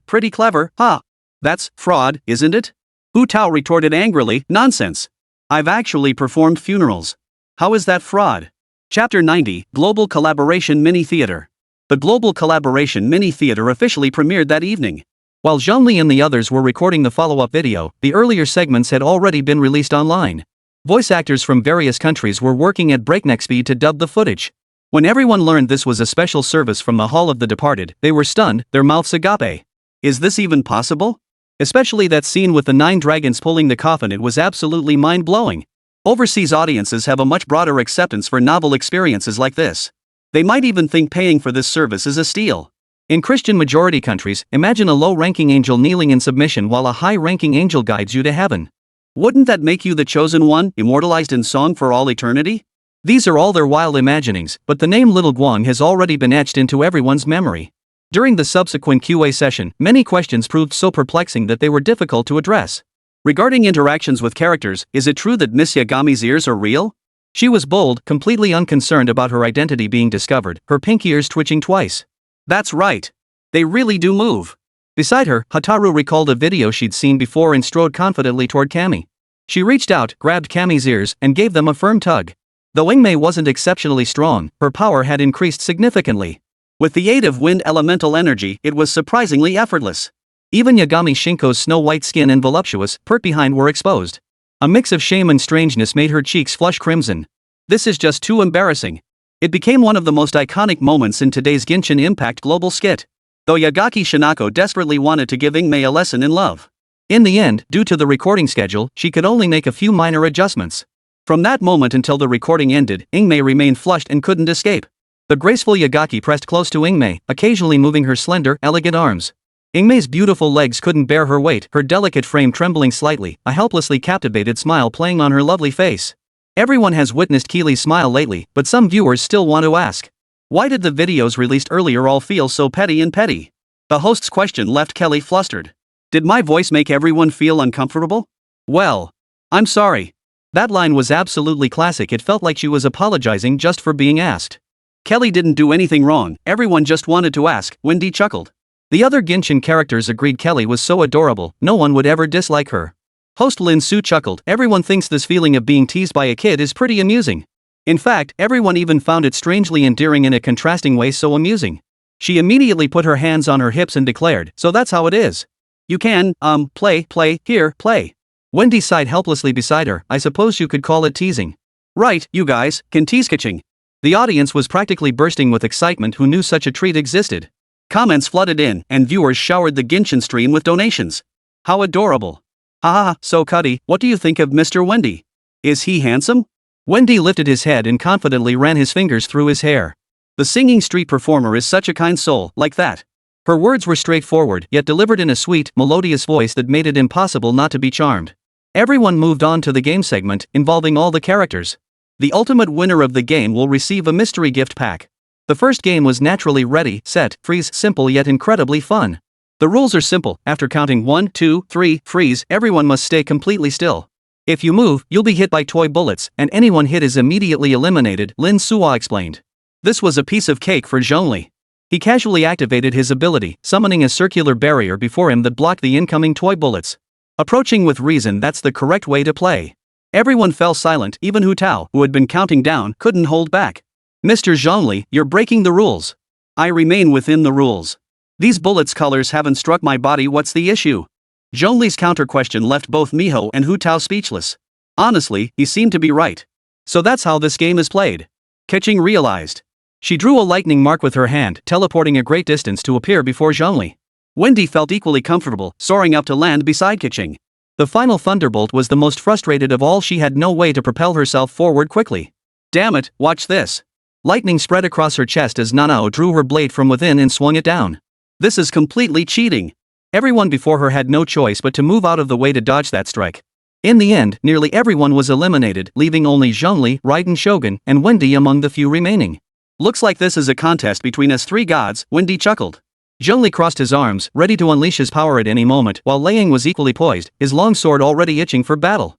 Pretty clever, huh? That's fraud, isn't it? Hu Tao retorted angrily, nonsense. I've actually performed funerals. How is that fraud? Chapter 90, Global Collaboration Mini Theater. The Global Collaboration Mini Theater officially premiered that evening. While Zhongli and the others were recording the follow-up video, the earlier segments had already been released online. Voice actors from various countries were working at breakneck speed to dub the footage. When everyone learned this was a special service from the Hall of the Departed, they were stunned, their mouths agape. Is this even possible? Especially that scene with the 9 dragons pulling the coffin, it was absolutely mind-blowing. Overseas audiences have a much broader acceptance for novel experiences like this. They might even think paying for this service is a steal. In Christian-majority countries, imagine a low-ranking angel kneeling in submission while a high-ranking angel guides you to heaven. Wouldn't that make you the chosen one, immortalized in song for all eternity? These are all their wild imaginings, but the name Little Guang has already been etched into everyone's memory. During the subsequent QA session, many questions proved so perplexing that they were difficult to address. Regarding interactions with characters, is it true that Miss Yagami's ears are real? She was bold, completely unconcerned about her identity being discovered, her pink ears twitching twice. That's right. They really do move. Beside her, Hataru recalled a video she'd seen before and strode confidently toward Kami. She reached out, grabbed Kami's ears, and gave them a firm tug. Though Ingmei wasn't exceptionally strong, her power had increased significantly. With the aid of wind elemental energy, it was surprisingly effortless. Even Yagami Shinko's snow-white skin and voluptuous, pert behind were exposed. A mix of shame and strangeness made her cheeks flush crimson. This is just too embarrassing. It became one of the most iconic moments in today's Genshin Impact global skit. Though Yagaki Shinako desperately wanted to give Ingmei a lesson in love. In the end, due to the recording schedule, she could only make a few minor adjustments. From that moment until the recording ended, Ingmei remained flushed and couldn't escape. The graceful Yagaki pressed close to Ingmei, occasionally moving her slender, elegant arms. Ingmei's beautiful legs couldn't bear her weight, her delicate frame trembling slightly, a helplessly captivated smile playing on her lovely face. Everyone has witnessed Keely's smile lately, but some viewers still want to ask. Why did the videos released earlier all feel so petty and petty? The host's question left Kelly flustered. Did my voice make everyone feel uncomfortable? Well, I'm sorry. That line was absolutely classic. It felt like she was apologizing just for being asked. Kelly didn't do anything wrong, everyone just wanted to ask, Wendy chuckled. The other Genshin characters agreed Kelly was so adorable, no one would ever dislike her. Host Lin Su chuckled, everyone thinks this feeling of being teased by a kid is pretty amusing. In fact, everyone even found it strangely endearing in a contrasting way, so amusing. She immediately put her hands on her hips and declared, so that's how it is. You can, play, here, play. Wendy sighed helplessly beside her, I suppose you could call it teasing. Right, you guys, can tease catching. The audience was practically bursting with excitement. Who knew such a treat existed? Comments flooded in, and viewers showered the Genshin stream with donations. How adorable. Haha, so Cuddy, what do you think of Mr. Wendy? Is he handsome? Wendy lifted his head and confidently ran his fingers through his hair. The singing street performer is such a kind soul, like that. Her words were straightforward, yet delivered in a sweet, melodious voice that made it impossible not to be charmed. Everyone moved on to the game segment, involving all the characters. The ultimate winner of the game will receive a mystery gift pack. The first game was naturally ready, set, freeze, simple yet incredibly fun. The rules are simple. After counting 1, 2, 3, freeze, everyone must stay completely still. If you move, you'll be hit by toy bullets, and anyone hit is immediately eliminated, Lin Suwa explained. This was a piece of cake for Zhongli. He casually activated his ability, summoning a circular barrier before him that blocked the incoming toy bullets. Approaching with reason, that's the correct way to play. Everyone fell silent, even Hu Tao, who had been counting down, couldn't hold back. Mr. Zhongli, you're breaking the rules. I remain within the rules. These bullets' colors haven't struck my body, what's the issue? Zhongli's counter question left both Miho and Hu Tao speechless. Honestly, he seemed to be right. So that's how this game is played. Keqing realized. She drew a lightning mark with her hand, teleporting a great distance to appear before Zhongli. Wendy felt equally comfortable, soaring up to land beside Keqing. The final thunderbolt was the most frustrated of all. She had no way to propel herself forward quickly. Damn it, watch this. Lightning spread across her chest as Nanao drew her blade from within and swung it down. This is completely cheating. Everyone before her had no choice but to move out of the way to dodge that strike. In the end, nearly everyone was eliminated, leaving only Zhongli, Raiden Shogun, and Wendy among the few remaining. Looks like this is a contest between us three gods, Wendy chuckled. Zhongli crossed his arms, ready to unleash his power at any moment, while Liang was equally poised, his long sword already itching for battle.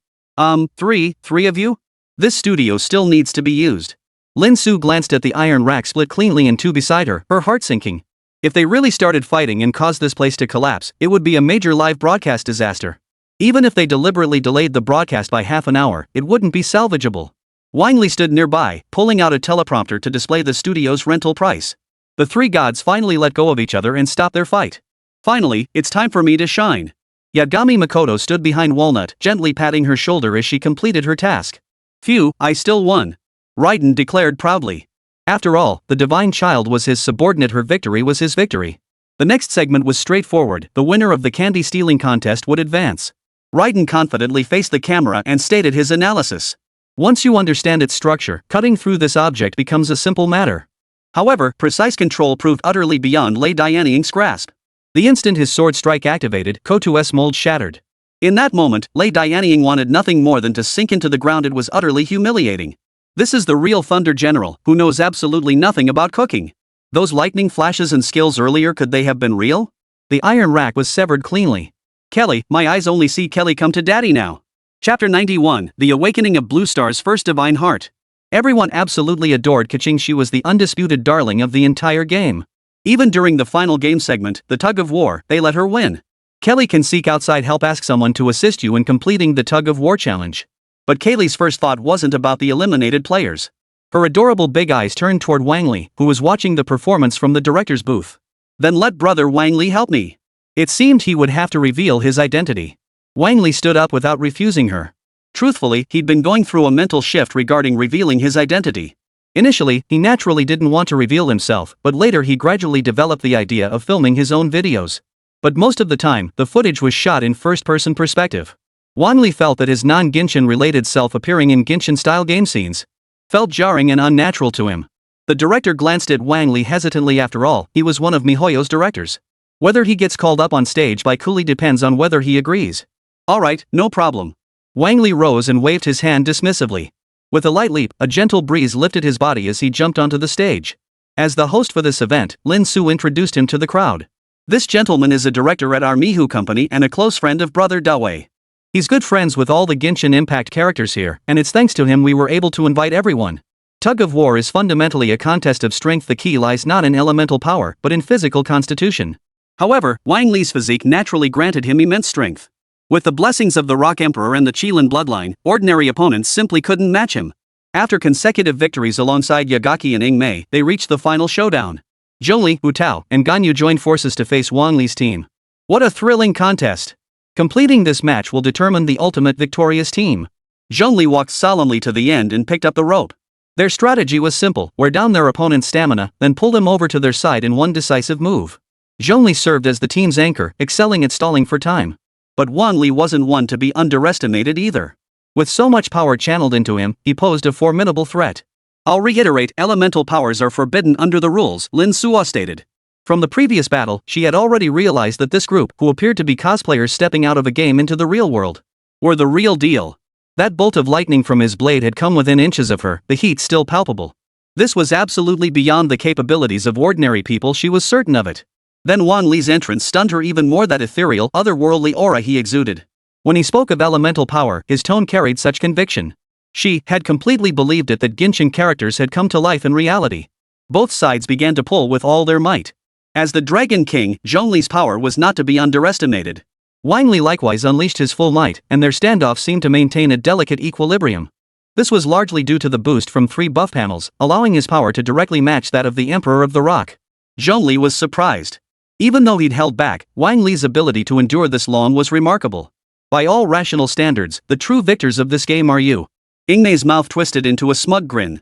Three of you? This studio still needs to be used. Lin Su glanced at the iron rack split cleanly in two beside her, her heart sinking. If they really started fighting and caused this place to collapse, it would be a major live broadcast disaster. Even if they deliberately delayed the broadcast by half an hour, it wouldn't be salvageable. Wang Li stood nearby, pulling out a teleprompter to display the studio's rental price. The three gods finally let go of each other and stopped their fight. Finally, it's time for me to shine. Yagami Makoto stood behind Walnut, gently patting her shoulder as she completed her task. Phew, I still won. Raiden declared proudly. After all, the divine child was his subordinate, her victory was his victory. The next segment was straightforward, the winner of the candy stealing contest would advance. Raiden confidently faced the camera and stated his analysis. Once you understand its structure, cutting through this object becomes a simple matter. However, precise control proved utterly beyond Lei Dianying's grasp. The instant his sword strike activated, Kotu's mold shattered. In that moment, Lei Dianying wanted nothing more than to sink into the ground. It was utterly humiliating. This is the real Thunder General, who knows absolutely nothing about cooking. Those lightning flashes and skills earlier, could they have been real? The iron rack was severed cleanly. Kelly, my eyes only see Kelly come to daddy now. Chapter 91, The Awakening of Blue Star's First Divine Heart. Everyone absolutely adored Keqing. She was the undisputed darling of the entire game. Even during the final game segment, the tug of war, they let her win. Kelly can seek outside help, ask someone to assist you in completing the tug of war challenge. But Kaylee's first thought wasn't about the eliminated players. Her adorable big eyes turned toward Wang Li, who was watching the performance from the director's booth. Then let brother Wang Li help me. It seemed he would have to reveal his identity. Wang Li stood up without refusing her. Truthfully, he'd been going through a mental shift regarding revealing his identity. Initially, he naturally didn't want to reveal himself, but later he gradually developed the idea of filming his own videos. But most of the time, the footage was shot in first-person perspective. Wang Li felt that his non-Genshin-related self appearing in Genshin-style game scenes felt jarring and unnatural to him. The director glanced at Wang Li hesitantly. After all, he was one of MiHoYo's directors. Whether he gets called up on stage by Cooley depends on whether he agrees. Alright, no problem. Wang Li rose and waved his hand dismissively. With a light leap, a gentle breeze lifted his body as he jumped onto the stage. As the host for this event, Lin Su introduced him to the crowd. This gentleman is a director at our Mihu company and a close friend of brother Dawei. He's good friends with all the Genshin Impact characters here, and it's thanks to him we were able to invite everyone. Tug of war is fundamentally a contest of strength. The key lies not in elemental power, but in physical constitution. However, Wang Li's physique naturally granted him immense strength. With the blessings of the Rock Emperor and the Qilin bloodline, ordinary opponents simply couldn't match him. After consecutive victories alongside Yagaki and Ingmei, they reached the final showdown. Zhongli, Wu Tao, and Ganyu joined forces to face Wang Li's team. What a thrilling contest! Completing this match will determine the ultimate victorious team. Zhongli walked solemnly to the end and picked up the rope. Their strategy was simple: wear down their opponent's stamina, then pull them over to their side in one decisive move. Zhongli served as the team's anchor, excelling at stalling for time. But Wang Li wasn't one to be underestimated either. With so much power channeled into him, he posed a formidable threat. I'll reiterate, elemental powers are forbidden under the rules, Lin Suo stated. From the previous battle, she had already realized that this group, who appeared to be cosplayers stepping out of a game into the real world, were the real deal. That bolt of lightning from his blade had come within inches of her, the heat still palpable. This was absolutely beyond the capabilities of ordinary people, she was certain of it. Then Wang Li's entrance stunned her even more. That ethereal, otherworldly aura he exuded. When he spoke of elemental power, his tone carried such conviction. She had completely believed it that Genshin characters had come to life in reality. Both sides began to pull with all their might. As the Dragon King, Zhongli's power was not to be underestimated. Wang Li likewise unleashed his full might, and their standoff seemed to maintain a delicate equilibrium. This was largely due to the boost from 3 buff panels, allowing his power to directly match that of the Emperor of the Rock. Zhongli was surprised. Even though he'd held back, Wang Li's ability to endure this long was remarkable. By all rational standards, the true victors of this game are you. Ingmei's mouth twisted into a smug grin.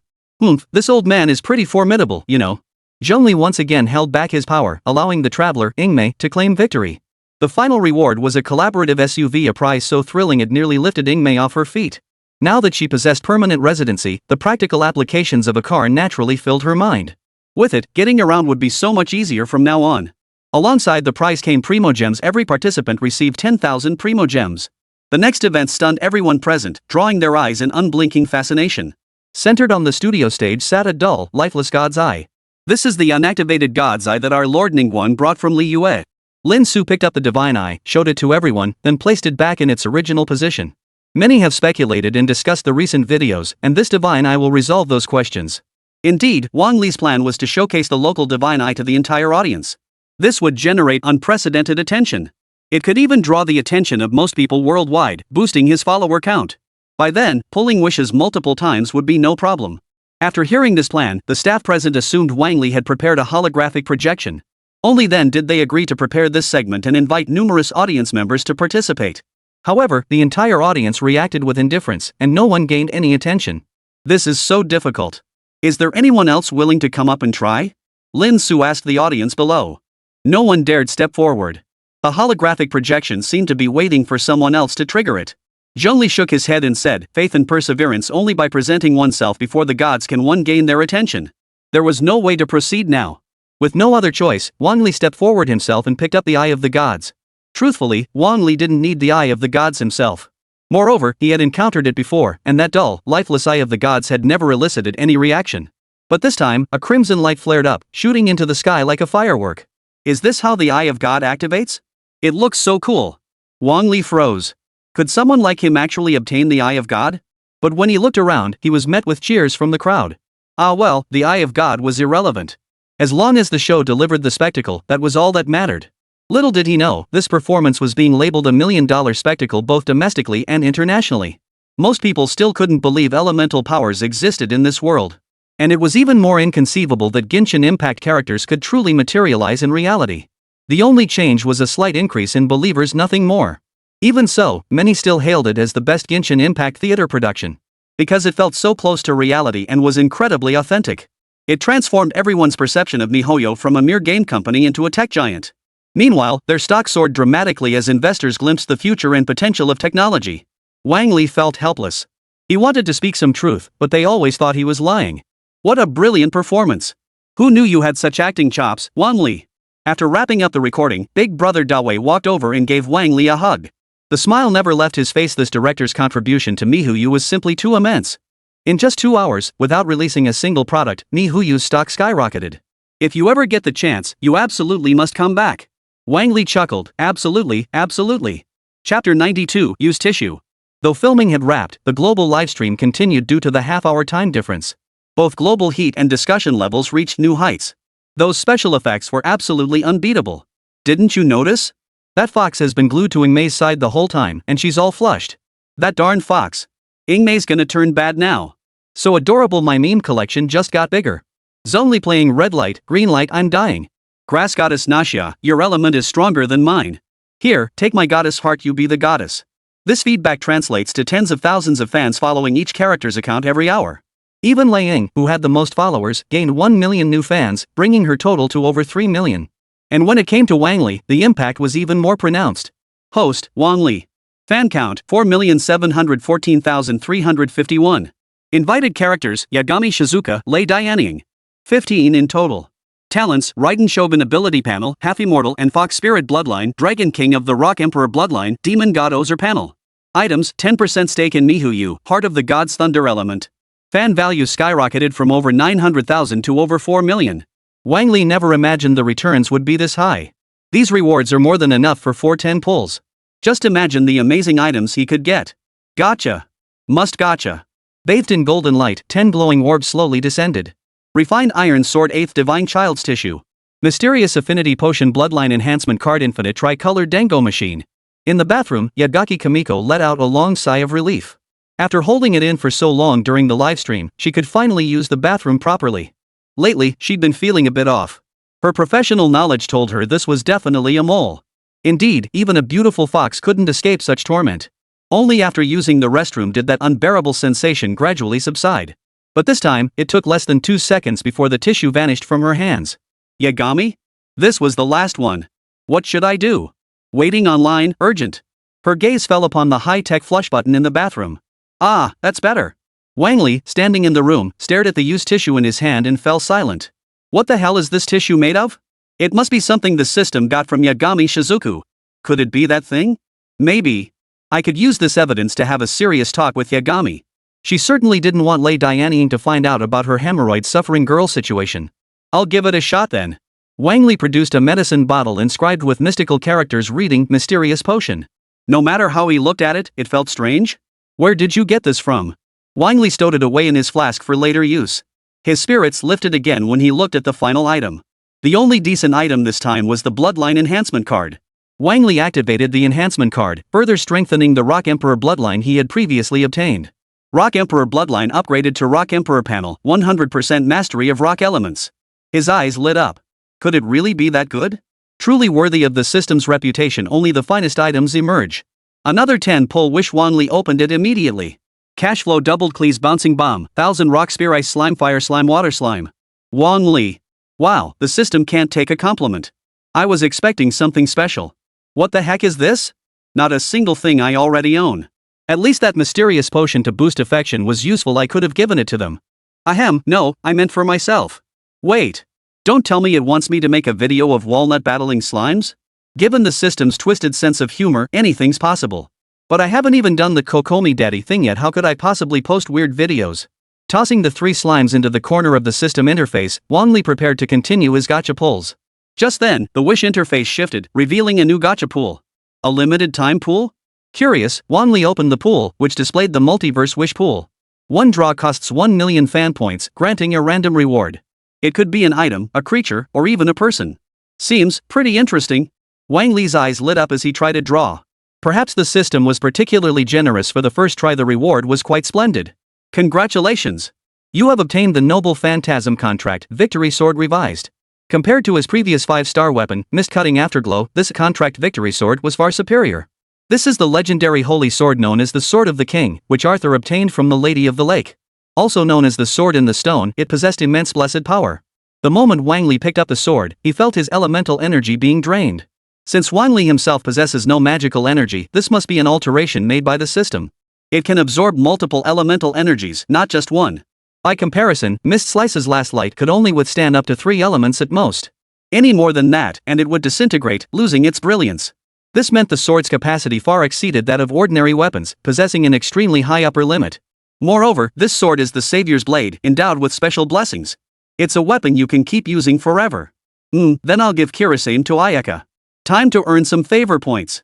This old man is pretty formidable, you know. Zhongli once again held back his power, allowing the traveler, Ingmei, to claim victory. The final reward was a collaborative SUV, a prize so thrilling it nearly lifted Ingmei off her feet. Now that she possessed permanent residency, the practical applications of a car naturally filled her mind. With it, getting around would be so much easier from now on. Alongside the prize came Primo Gems. Every participant received 10,000 Primo Gems. The next event stunned everyone present, drawing their eyes in unblinking fascination. Centered on the studio stage sat a dull, lifeless god's eye. This is the unactivated god's eye that our Lord Ningguang brought from Li Yue. Lin Su picked up the divine eye, showed it to everyone, then placed it back in its original position. Many have speculated and discussed the recent videos, and this divine eye will resolve those questions. Indeed, Wang Li's plan was to showcase the local divine eye to the entire audience. This would generate unprecedented attention. It could even draw the attention of most people worldwide, boosting his follower count. By then, pulling wishes multiple times would be no problem. After hearing this plan, the staff present assumed Wang Li had prepared a holographic projection. Only then did they agree to prepare this segment and invite numerous audience members to participate. However, the entire audience reacted with indifference, and no one gained any attention. This is so difficult. Is there anyone else willing to come up and try? Lin Su asked the audience below. No one dared step forward. The holographic projection seemed to be waiting for someone else to trigger it. Zhongli shook his head and said, faith and perseverance, only by presenting oneself before the gods can one gain their attention. There was no way to proceed now. With no other choice, Wang Li stepped forward himself and picked up the eye of the gods. Truthfully, Wang Li didn't need the eye of the gods himself. Moreover, he had encountered it before, and that dull, lifeless eye of the gods had never elicited any reaction. But this time, a crimson light flared up, shooting into the sky like a firework. Is this how the eye of God activates? It looks so cool. Wang Li froze. Could someone like him actually obtain the eye of God? But when he looked around, he was met with cheers from the crowd. Ah well, the eye of God was irrelevant. As long as the show delivered the spectacle, that was all that mattered. Little did he know, this performance was being labeled a $1 million spectacle both domestically and internationally. Most people still couldn't believe elemental powers existed in this world. And it was even more inconceivable that Genshin Impact characters could truly materialize in reality. The only change was a slight increase in believers, nothing more. Even so, many still hailed it as the best Genshin Impact theater production. Because it felt so close to reality and was incredibly authentic. It transformed everyone's perception of MiHoYo from a mere game company into a tech giant. Meanwhile, their stock soared dramatically as investors glimpsed the future and potential of technology. Wang Li felt helpless. He wanted to speak some truth, but they always thought he was lying. What a brilliant performance! Who knew you had such acting chops, Wang Li? After wrapping up the recording, Big Brother Dawei walked over and gave Wang Li a hug. The smile never left his face. This director's contribution to MiHoYo was simply too immense. In just 2 hours, without releasing a single product, MiHoYo's stock skyrocketed. If you ever get the chance, you absolutely must come back. Wang Li chuckled, absolutely, absolutely. Chapter 92 Use Tissue. Though filming had wrapped, the global livestream continued due to the half-hour time difference. Both global heat and discussion levels reached new heights. Those special effects were absolutely unbeatable. Didn't you notice? That fox has been glued to Ingmei's side the whole time, and she's all flushed. That darn fox. Ingmei's gonna turn bad now. So adorable, my meme collection just got bigger. Zonly playing red light, green light, I'm dying. Grass goddess Nashia, your element is stronger than mine. Here, take my goddess heart, you be the goddess. This feedback translates to tens of thousands of fans following each character's account every hour. Even Lei Ying, who had the most followers, gained 1 million new fans, bringing her total to over 3 million. And when it came to Wang Li, the impact was even more pronounced. Host, Wang Li. Fan count, 4,714,351. Invited characters, Yagami Shizuka, Lei Dianying. 15 in total. Talents, Raiden Shogun Ability Panel, Half Immortal and Fox Spirit Bloodline, Dragon King of the Rock Emperor Bloodline, Demon God Ozer Panel. Items, 10% stake in Mihuyu, Heart of the Gods Thunder Element. Fan value skyrocketed from over 900,000 to over 4 million. Wang Li never imagined the returns would be this high. These rewards are more than enough for 410 pulls. Just imagine the amazing items he could get. Gotcha. Must gotcha. Bathed in golden light, 10 glowing orbs slowly descended. Refined Iron Sword 8th Divine Child's Tissue. Mysterious Affinity Potion Bloodline Enhancement Card Infinite Tricolor Dango Machine. In the bathroom, Yagaki Kamiko let out a long sigh of relief. After holding it in for so long during the livestream, she could finally use the bathroom properly. Lately, she'd been feeling a bit off. Her professional knowledge told her this was definitely a mole. Indeed, even a beautiful fox couldn't escape such torment. Only after using the restroom did that unbearable sensation gradually subside. But this time, it took less than 2 seconds before the tissue vanished from her hands. Yagami? This was the last one. What should I do? Waiting online, urgent. Her gaze fell upon the high-tech flush button in the bathroom. Ah, that's better. Wang Li, standing in the room, stared at the used tissue in his hand and fell silent. What the hell is this tissue made of? It must be something the system got from Yagami Shizuku. Could it be that thing? Maybe. I could use this evidence to have a serious talk with Yagami. She certainly didn't want Lei Dianying to find out about her hemorrhoid-suffering girl situation. I'll give it a shot then. Wang Li produced a medicine bottle inscribed with mystical characters reading Mysterious Potion. No matter how he looked at it, it felt strange. Where did you get this from? Wang Li stowed it away in his flask for later use. His spirits lifted again when he looked at the final item. The only decent item this time was the Bloodline Enhancement Card. Wang Li activated the enhancement card, further strengthening the Rock Emperor bloodline he had previously obtained. Rock Emperor bloodline upgraded to Rock Emperor panel, 100% mastery of rock elements. His eyes lit up. Could it really be that good? Truly worthy of the system's reputation, only the finest items emerge. Another 10 pull wish. Wang Li opened it immediately. Cashflow doubled Klee's bouncing bomb, 1000 rock spear ice slime fire slime water slime. Wang Li. Wow, the system can't take a compliment. I was expecting something special. What the heck is this? Not a single thing I already own. At least that mysterious potion to boost affection was useful. I could have given it to them. Ahem, no, I meant for myself. Wait. Don't tell me it wants me to make a video of Walnut battling slimes? Given the system's twisted sense of humor, anything's possible. But I haven't even done the Kokomi Daddy thing yet. How could I possibly post weird videos? Tossing the 3 slimes into the corner of the system interface, Wang Li prepared to continue his gacha pulls. Just then, the wish interface shifted, revealing a new gacha pool. A limited time pool? Curious, Wang Li opened the pool, which displayed the multiverse wish pool. One draw costs 1 million fan points, granting a random reward. It could be an item, a creature, or even a person. Seems pretty interesting. Wang Li's eyes lit up as he tried to draw. Perhaps the system was particularly generous for the first try. The reward was quite splendid. Congratulations! You have obtained the Noble Phantasm Contract Victory Sword Revised. Compared to his previous 5-star weapon, Mist Cutting Afterglow, this Contract Victory Sword was far superior. This is the legendary holy sword known as the Sword of the King, which Arthur obtained from the Lady of the Lake. Also known as the Sword in the Stone, it possessed immense blessed power. The moment Wang Li picked up the sword, he felt his elemental energy being drained. Since Wang Li himself possesses no magical energy, this must be an alteration made by the system. It can absorb multiple elemental energies, not just one. By comparison, Mist Slice's last light could only withstand up to 3 elements at most. Any more than that, and it would disintegrate, losing its brilliance. This meant the sword's capacity far exceeded that of ordinary weapons, possessing an extremely high upper limit. Moreover, this sword is the Savior's Blade, endowed with special blessings. It's a weapon you can keep using forever. Then I'll give Kirasane to Ayaka. Time to earn some favor points.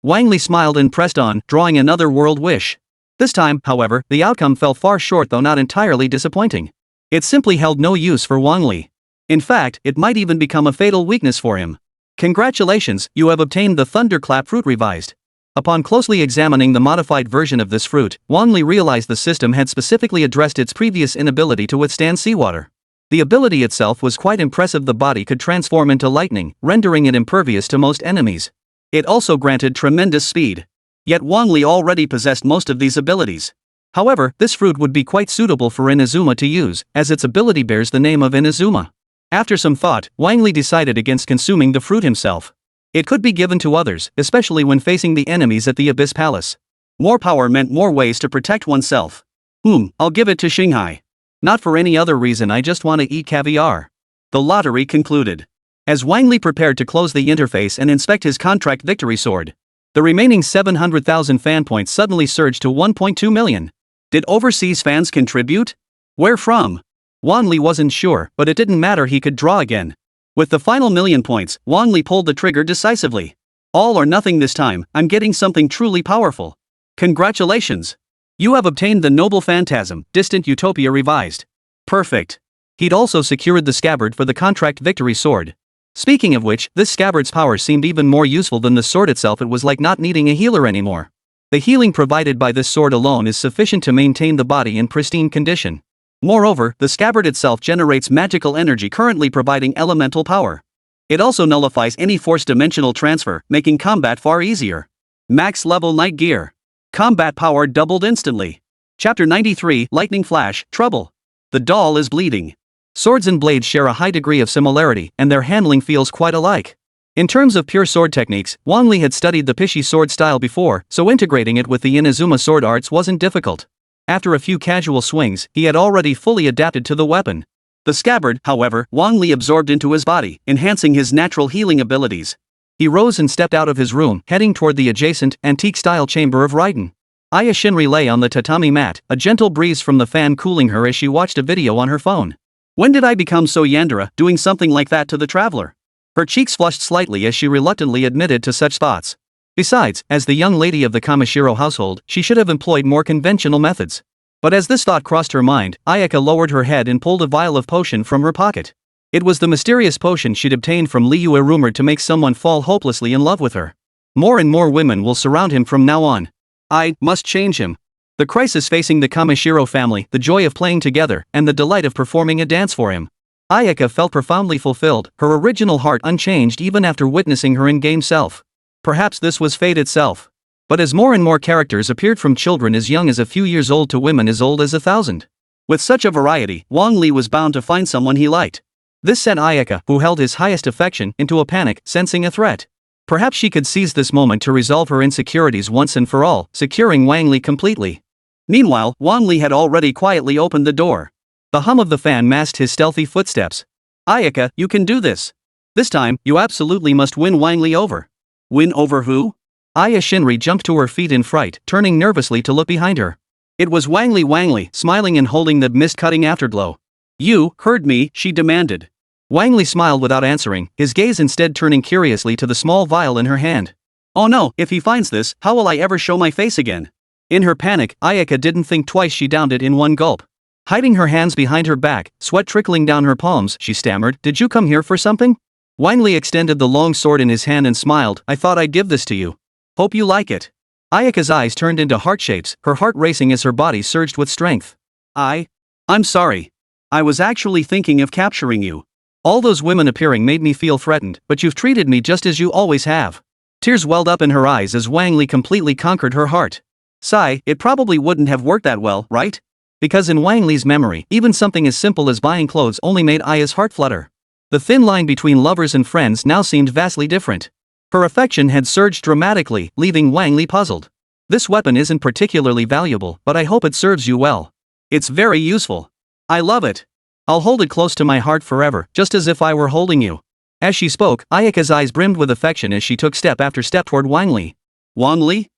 Wang Li smiled and pressed on, drawing another world wish. This time, however, the outcome fell far short, though not entirely disappointing. It simply held no use for Wang Li. In fact, it might even become a fatal weakness for him. Congratulations, you have obtained the Thunderclap fruit revised. Upon closely examining the modified version of this fruit, Wang Li realized the system had specifically addressed its previous inability to withstand seawater. The ability itself was quite impressive. The body could transform into lightning, rendering it impervious to most enemies. It also granted tremendous speed. Yet Wang Li already possessed most of these abilities. However, this fruit would be quite suitable for Inazuma to use, as its ability bears the name of Inazuma. After some thought, Wang Li decided against consuming the fruit himself. It could be given to others, especially when facing the enemies at the Abyss Palace. More power meant more ways to protect oneself. I'll give it to Shanghai. Not for any other reason, I just want to eat caviar. The lottery concluded. As Wang Li prepared to close the interface and inspect his contract victory sword, the remaining 700,000 fan points suddenly surged to 1.2 million. Did overseas fans contribute? Where from? Wang Li wasn't sure, but it didn't matter, he could draw again. With the final million points, Wang Li pulled the trigger decisively. All or nothing this time, I'm getting something truly powerful. Congratulations! You have obtained the Noble Phantasm, Distant Utopia revised. Perfect. He'd also secured the scabbard for the contract victory sword. Speaking of which, this scabbard's power seemed even more useful than the sword itself. It was like not needing a healer anymore. The healing provided by this sword alone is sufficient to maintain the body in pristine condition. Moreover, the scabbard itself generates magical energy, currently providing elemental power. It also nullifies any forced dimensional transfer, making combat far easier. Max level night gear. Combat power doubled instantly. Chapter 93, Lightning Flash, Trouble. The doll is bleeding. Swords and blades share a high degree of similarity, and their handling feels quite alike. In terms of pure sword techniques, Wang Li had studied the Pishi sword style before, so integrating it with the Inazuma sword arts wasn't difficult. After a few casual swings, he had already fully adapted to the weapon. The scabbard, however, Wang Li absorbed into his body, enhancing his natural healing abilities. He rose and stepped out of his room, heading toward the adjacent, antique-style chamber of Raiden. Aya Shinri lay on the tatami mat, a gentle breeze from the fan cooling her as she watched a video on her phone. When did I become so yandere, doing something like that to the traveler? Her cheeks flushed slightly as she reluctantly admitted to such thoughts. Besides, as the young lady of the Kamishiro household, she should have employed more conventional methods. But as this thought crossed her mind, Ayaka lowered her head and pulled a vial of potion from her pocket. It was the mysterious potion she'd obtained from Liyue, rumored to make someone fall hopelessly in love with her. More and more women will surround him from now on. I must change him. The crisis facing the Kamishiro family, the joy of playing together, and the delight of performing a dance for him. Ayaka felt profoundly fulfilled, her original heart unchanged even after witnessing her in-game self. Perhaps this was fate itself. But as more and more characters appeared, from children as young as a few years old to women as old as 1,000. With such a variety, Wang Li was bound to find someone he liked. This sent Ayaka, who held his highest affection, into a panic, sensing a threat. Perhaps she could seize this moment to resolve her insecurities once and for all, securing Wang Li completely. Meanwhile, Wang Li had already quietly opened the door. The hum of the fan masked his stealthy footsteps. Ayaka, you can do this. This time, you absolutely must win Wang Li over. Win over who? Aya Shinri jumped to her feet in fright, turning nervously to look behind her. It was Wang Li, smiling and holding the mist-cutting afterglow. You heard me, she demanded. Wang Li smiled without answering, his gaze instead turning curiously to the small vial in her hand. Oh no, if he finds this, how will I ever show my face again? In her panic, Ayaka didn't think twice, she downed it in one gulp. Hiding her hands behind her back, sweat trickling down her palms, she stammered, Did you come here for something? Wang Li extended the long sword in his hand and smiled, I thought I'd give this to you. Hope you like it. Ayaka's eyes turned into heart shapes, her heart racing as her body surged with strength. I'm sorry. I was actually thinking of capturing you. All those women appearing made me feel threatened, but you've treated me just as you always have. Tears welled up in her eyes as Wang Li completely conquered her heart. Sigh, it probably wouldn't have worked that well, right? Because in Wang Li's memory, even something as simple as buying clothes only made Aya's heart flutter. The thin line between lovers and friends now seemed vastly different. Her affection had surged dramatically, leaving Wang Li puzzled. This weapon isn't particularly valuable, but I hope it serves you well. It's very useful. I love it. I'll hold it close to my heart forever, just as if I were holding you. As she spoke, Ayaka's eyes brimmed with affection as she took step after step toward Wang Li. Wang Li?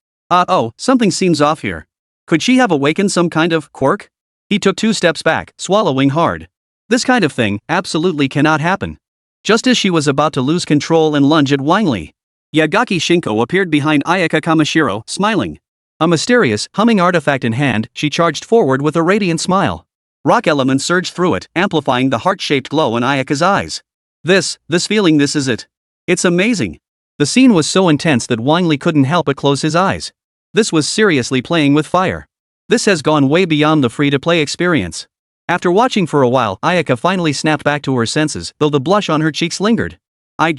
Something seems off here. Could she have awakened some kind of quirk? He took 2 steps back, swallowing hard. This kind of thing absolutely cannot happen. Just as she was about to lose control and lunge at Wang Li. Yagaki Shinko appeared behind Ayaka Kamashiro, smiling. A mysterious, humming artifact in hand, she charged forward with a radiant smile. Rock elements surged through it, amplifying the heart-shaped glow in Ayaka's eyes. This feeling, this is it. It's amazing. The scene was so intense that Wang Li couldn't help but close his eyes. This was seriously playing with fire. This has gone way beyond the free-to-play experience. After watching for a while, Ayaka finally snapped back to her senses, though the blush on her cheeks lingered. I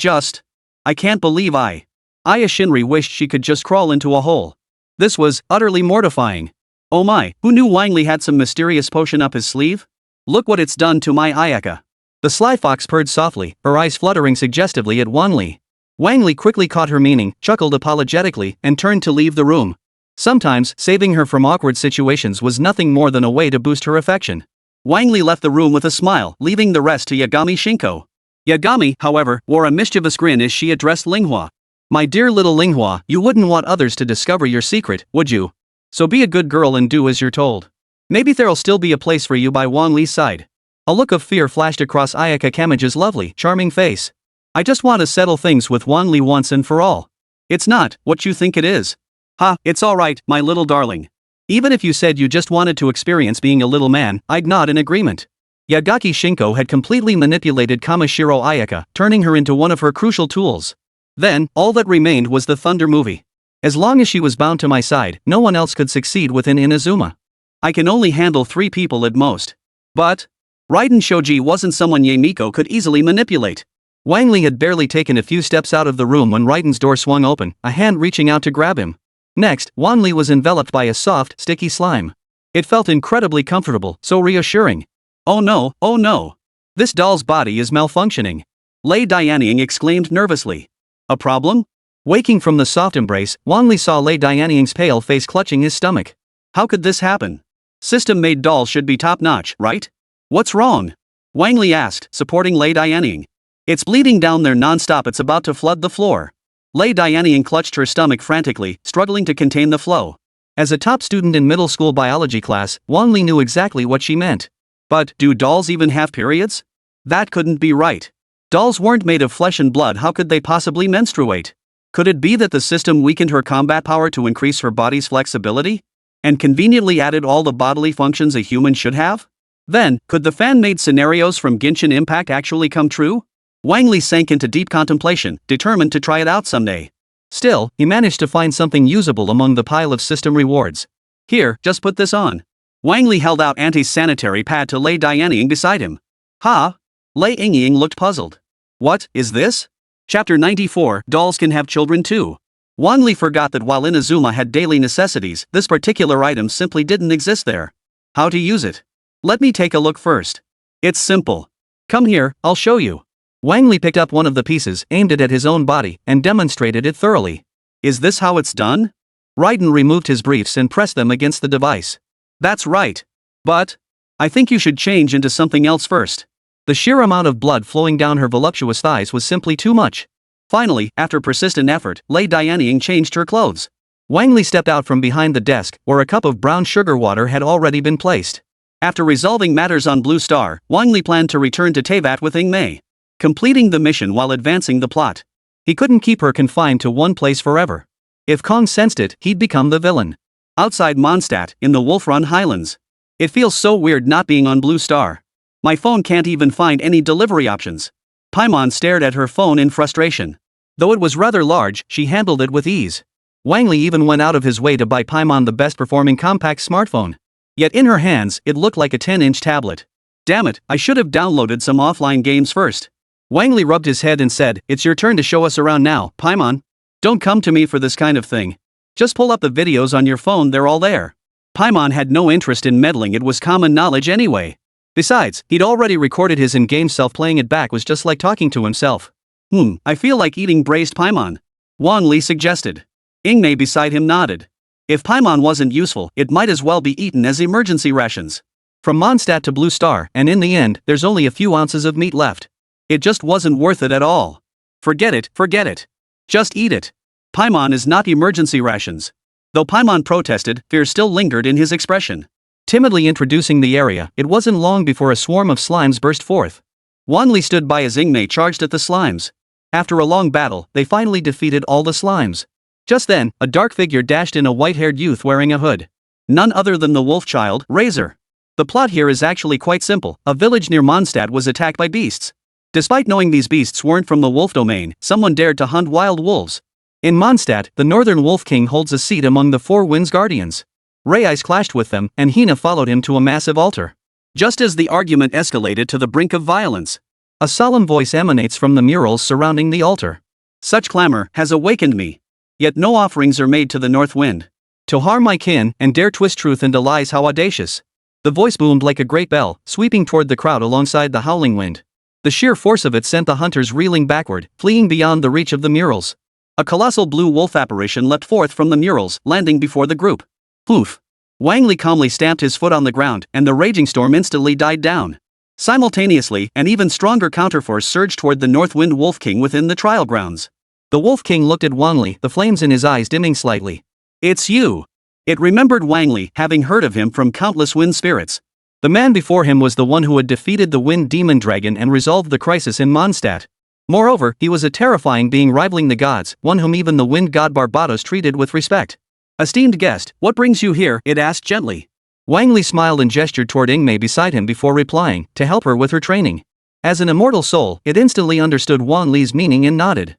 can't believe Aya Shinri wished she could just crawl into a hole. This was utterly mortifying. Oh my, who knew Wang Li had some mysterious potion up his sleeve? Look what it's done to my Ayaka. The sly fox purred softly, her eyes fluttering suggestively at Wang Li. Wang Li quickly caught her meaning, chuckled apologetically, and turned to leave the room. Sometimes, saving her from awkward situations was nothing more than a way to boost her affection. Wang Li left the room with a smile, leaving the rest to Yagami Shinko. Yagami, however, wore a mischievous grin as she addressed Linghua. My dear little Linghua, you wouldn't want others to discover your secret, would you? So be a good girl and do as you're told. Maybe there'll still be a place for you by Wang Li's side. A look of fear flashed across Ayaka Kamiji's lovely, charming face. I just want to settle things with Wang Li once and for all. It's not what you think it is. Ha, it's alright, my little darling. Even if you said you just wanted to experience being a little man, I'd nod in agreement. Yagaki Shinko had completely manipulated Kamashiro Ayaka, turning her into one of her crucial tools. Then, all that remained was the Thunder movie. As long as she was bound to my side, no one else could succeed within Inazuma. I can only handle 3 people at most. But Raiden Shoji wasn't someone Yae Miko could easily manipulate. Wang Li had barely taken a few steps out of the room when Raiden's door swung open, a hand reaching out to grab him. Next, Wang Li was enveloped by a soft, sticky slime. It felt incredibly comfortable, so reassuring. Oh no, oh no. This doll's body is malfunctioning. Lei Dianying exclaimed nervously. A problem? Waking from the soft embrace, Wang Li saw Lei Dianying's pale face clutching his stomach. How could this happen? System-made dolls should be top-notch, right? What's wrong? Wang Li asked, supporting Lei Dianying. It's bleeding down there non-stop, it's about to flood the floor. Lei Dianying clutched her stomach frantically, struggling to contain the flow. As a top student in middle school biology class, Wang Li knew exactly what she meant. But, do dolls even have periods? That couldn't be right. Dolls weren't made of flesh and blood, how could they possibly menstruate? Could it be that the system weakened her combat power to increase her body's flexibility? And conveniently added all the bodily functions a human should have? Then, could the fan-made scenarios from Genshin Impact actually come true? Wang Li sank into deep contemplation, determined to try it out someday. Still, he managed to find something usable among the pile of system rewards. Here, just put this on. Wang Li held out Auntie's sanitary pad to Lei Dianying beside him. Ha? Lei Yingying looked puzzled. What is this? Chapter 94, Dolls Can Have Children Too. Wang Li forgot that while Inazuma had daily necessities, this particular item simply didn't exist there. How to use it? Let me take a look first. It's simple. Come here, I'll show you. Wang Li picked up one of the pieces, aimed it at his own body, and demonstrated it thoroughly. Is this how it's done? Raiden removed his briefs and pressed them against the device. That's right. But I think you should change into something else first. The sheer amount of blood flowing down her voluptuous thighs was simply too much. Finally, after persistent effort, Lei Dianying changed her clothes. Wang Li stepped out from behind the desk, where a cup of brown sugar water had already been placed. After resolving matters on Blue Star, Wang Li planned to return to Teyvat with Mei, completing the mission while advancing the plot. He couldn't keep her confined to one place forever. If Kong sensed it, he'd become the villain. Outside Mondstadt, in the Wolf Run Highlands. It feels so weird not being on Blue Star. My phone can't even find any delivery options. Paimon stared at her phone in frustration. Though it was rather large, she handled it with ease. Wang Li even went out of his way to buy Paimon the best-performing compact smartphone. Yet in her hands, it looked like a 10-inch tablet. Damn it, I should have downloaded some offline games first. Wang Li rubbed his head and said, It's your turn to show us around now, Paimon. Don't come to me for this kind of thing. Just pull up the videos on your phone, they're all there. Paimon had no interest in meddling, it was common knowledge anyway. Besides, he'd already recorded his in-game self playing it back was just like talking to himself. I feel like eating braised Paimon. Wang Li suggested. Mei beside him nodded. If Paimon wasn't useful, it might as well be eaten as emergency rations. From Mondstadt to Blue Star, and in the end, there's only a few ounces of meat left. It just wasn't worth it at all. Forget it, forget it. Just eat it. Paimon is not emergency rations. Though Paimon protested, fear still lingered in his expression. Timidly introducing the area, it wasn't long before a swarm of slimes burst forth. Wang Li stood by as Mei charged at the slimes. After a long battle, they finally defeated all the slimes. Just then, a dark figure dashed in, a white-haired youth wearing a hood. None other than the wolf child, Razor. The plot here is actually quite simple. A village near Mondstadt was attacked by beasts. Despite knowing these beasts weren't from the wolf domain, someone dared to hunt wild wolves. In Mondstadt, the Northern Wolf King holds a seat among the Four Winds Guardians. Reyes clashed with them, and Hina followed him to a massive altar. Just as the argument escalated to the brink of violence, a solemn voice emanates from the murals surrounding the altar. Such clamor has awakened me. Yet no offerings are made to the North Wind. To harm my kin and dare twist truth into lies, how audacious. The voice boomed like a great bell, sweeping toward the crowd alongside the howling wind. The sheer force of it sent the hunters reeling backward, fleeing beyond the reach of the murals. A colossal blue wolf apparition leapt forth from the murals, landing before the group. Poof! Wang Li calmly stamped his foot on the ground, and the raging storm instantly died down. Simultaneously, an even stronger counterforce surged toward the North Wind Wolf King within the trial grounds. The Wolf King looked at Wang Li, the flames in his eyes dimming slightly. "It's you!" It remembered Wang Li, having heard of him from countless wind spirits. The man before him was the one who had defeated the Wind Demon Dragon and resolved the crisis in Mondstadt. Moreover, he was a terrifying being rivaling the gods, one whom even the wind god Barbatos treated with respect. "Esteemed guest, what brings you here?" it asked gently. Wang Li smiled and gestured toward Ingmei beside him before replying, "To help her with her training." As an immortal soul, it instantly understood Wang Li's meaning and nodded.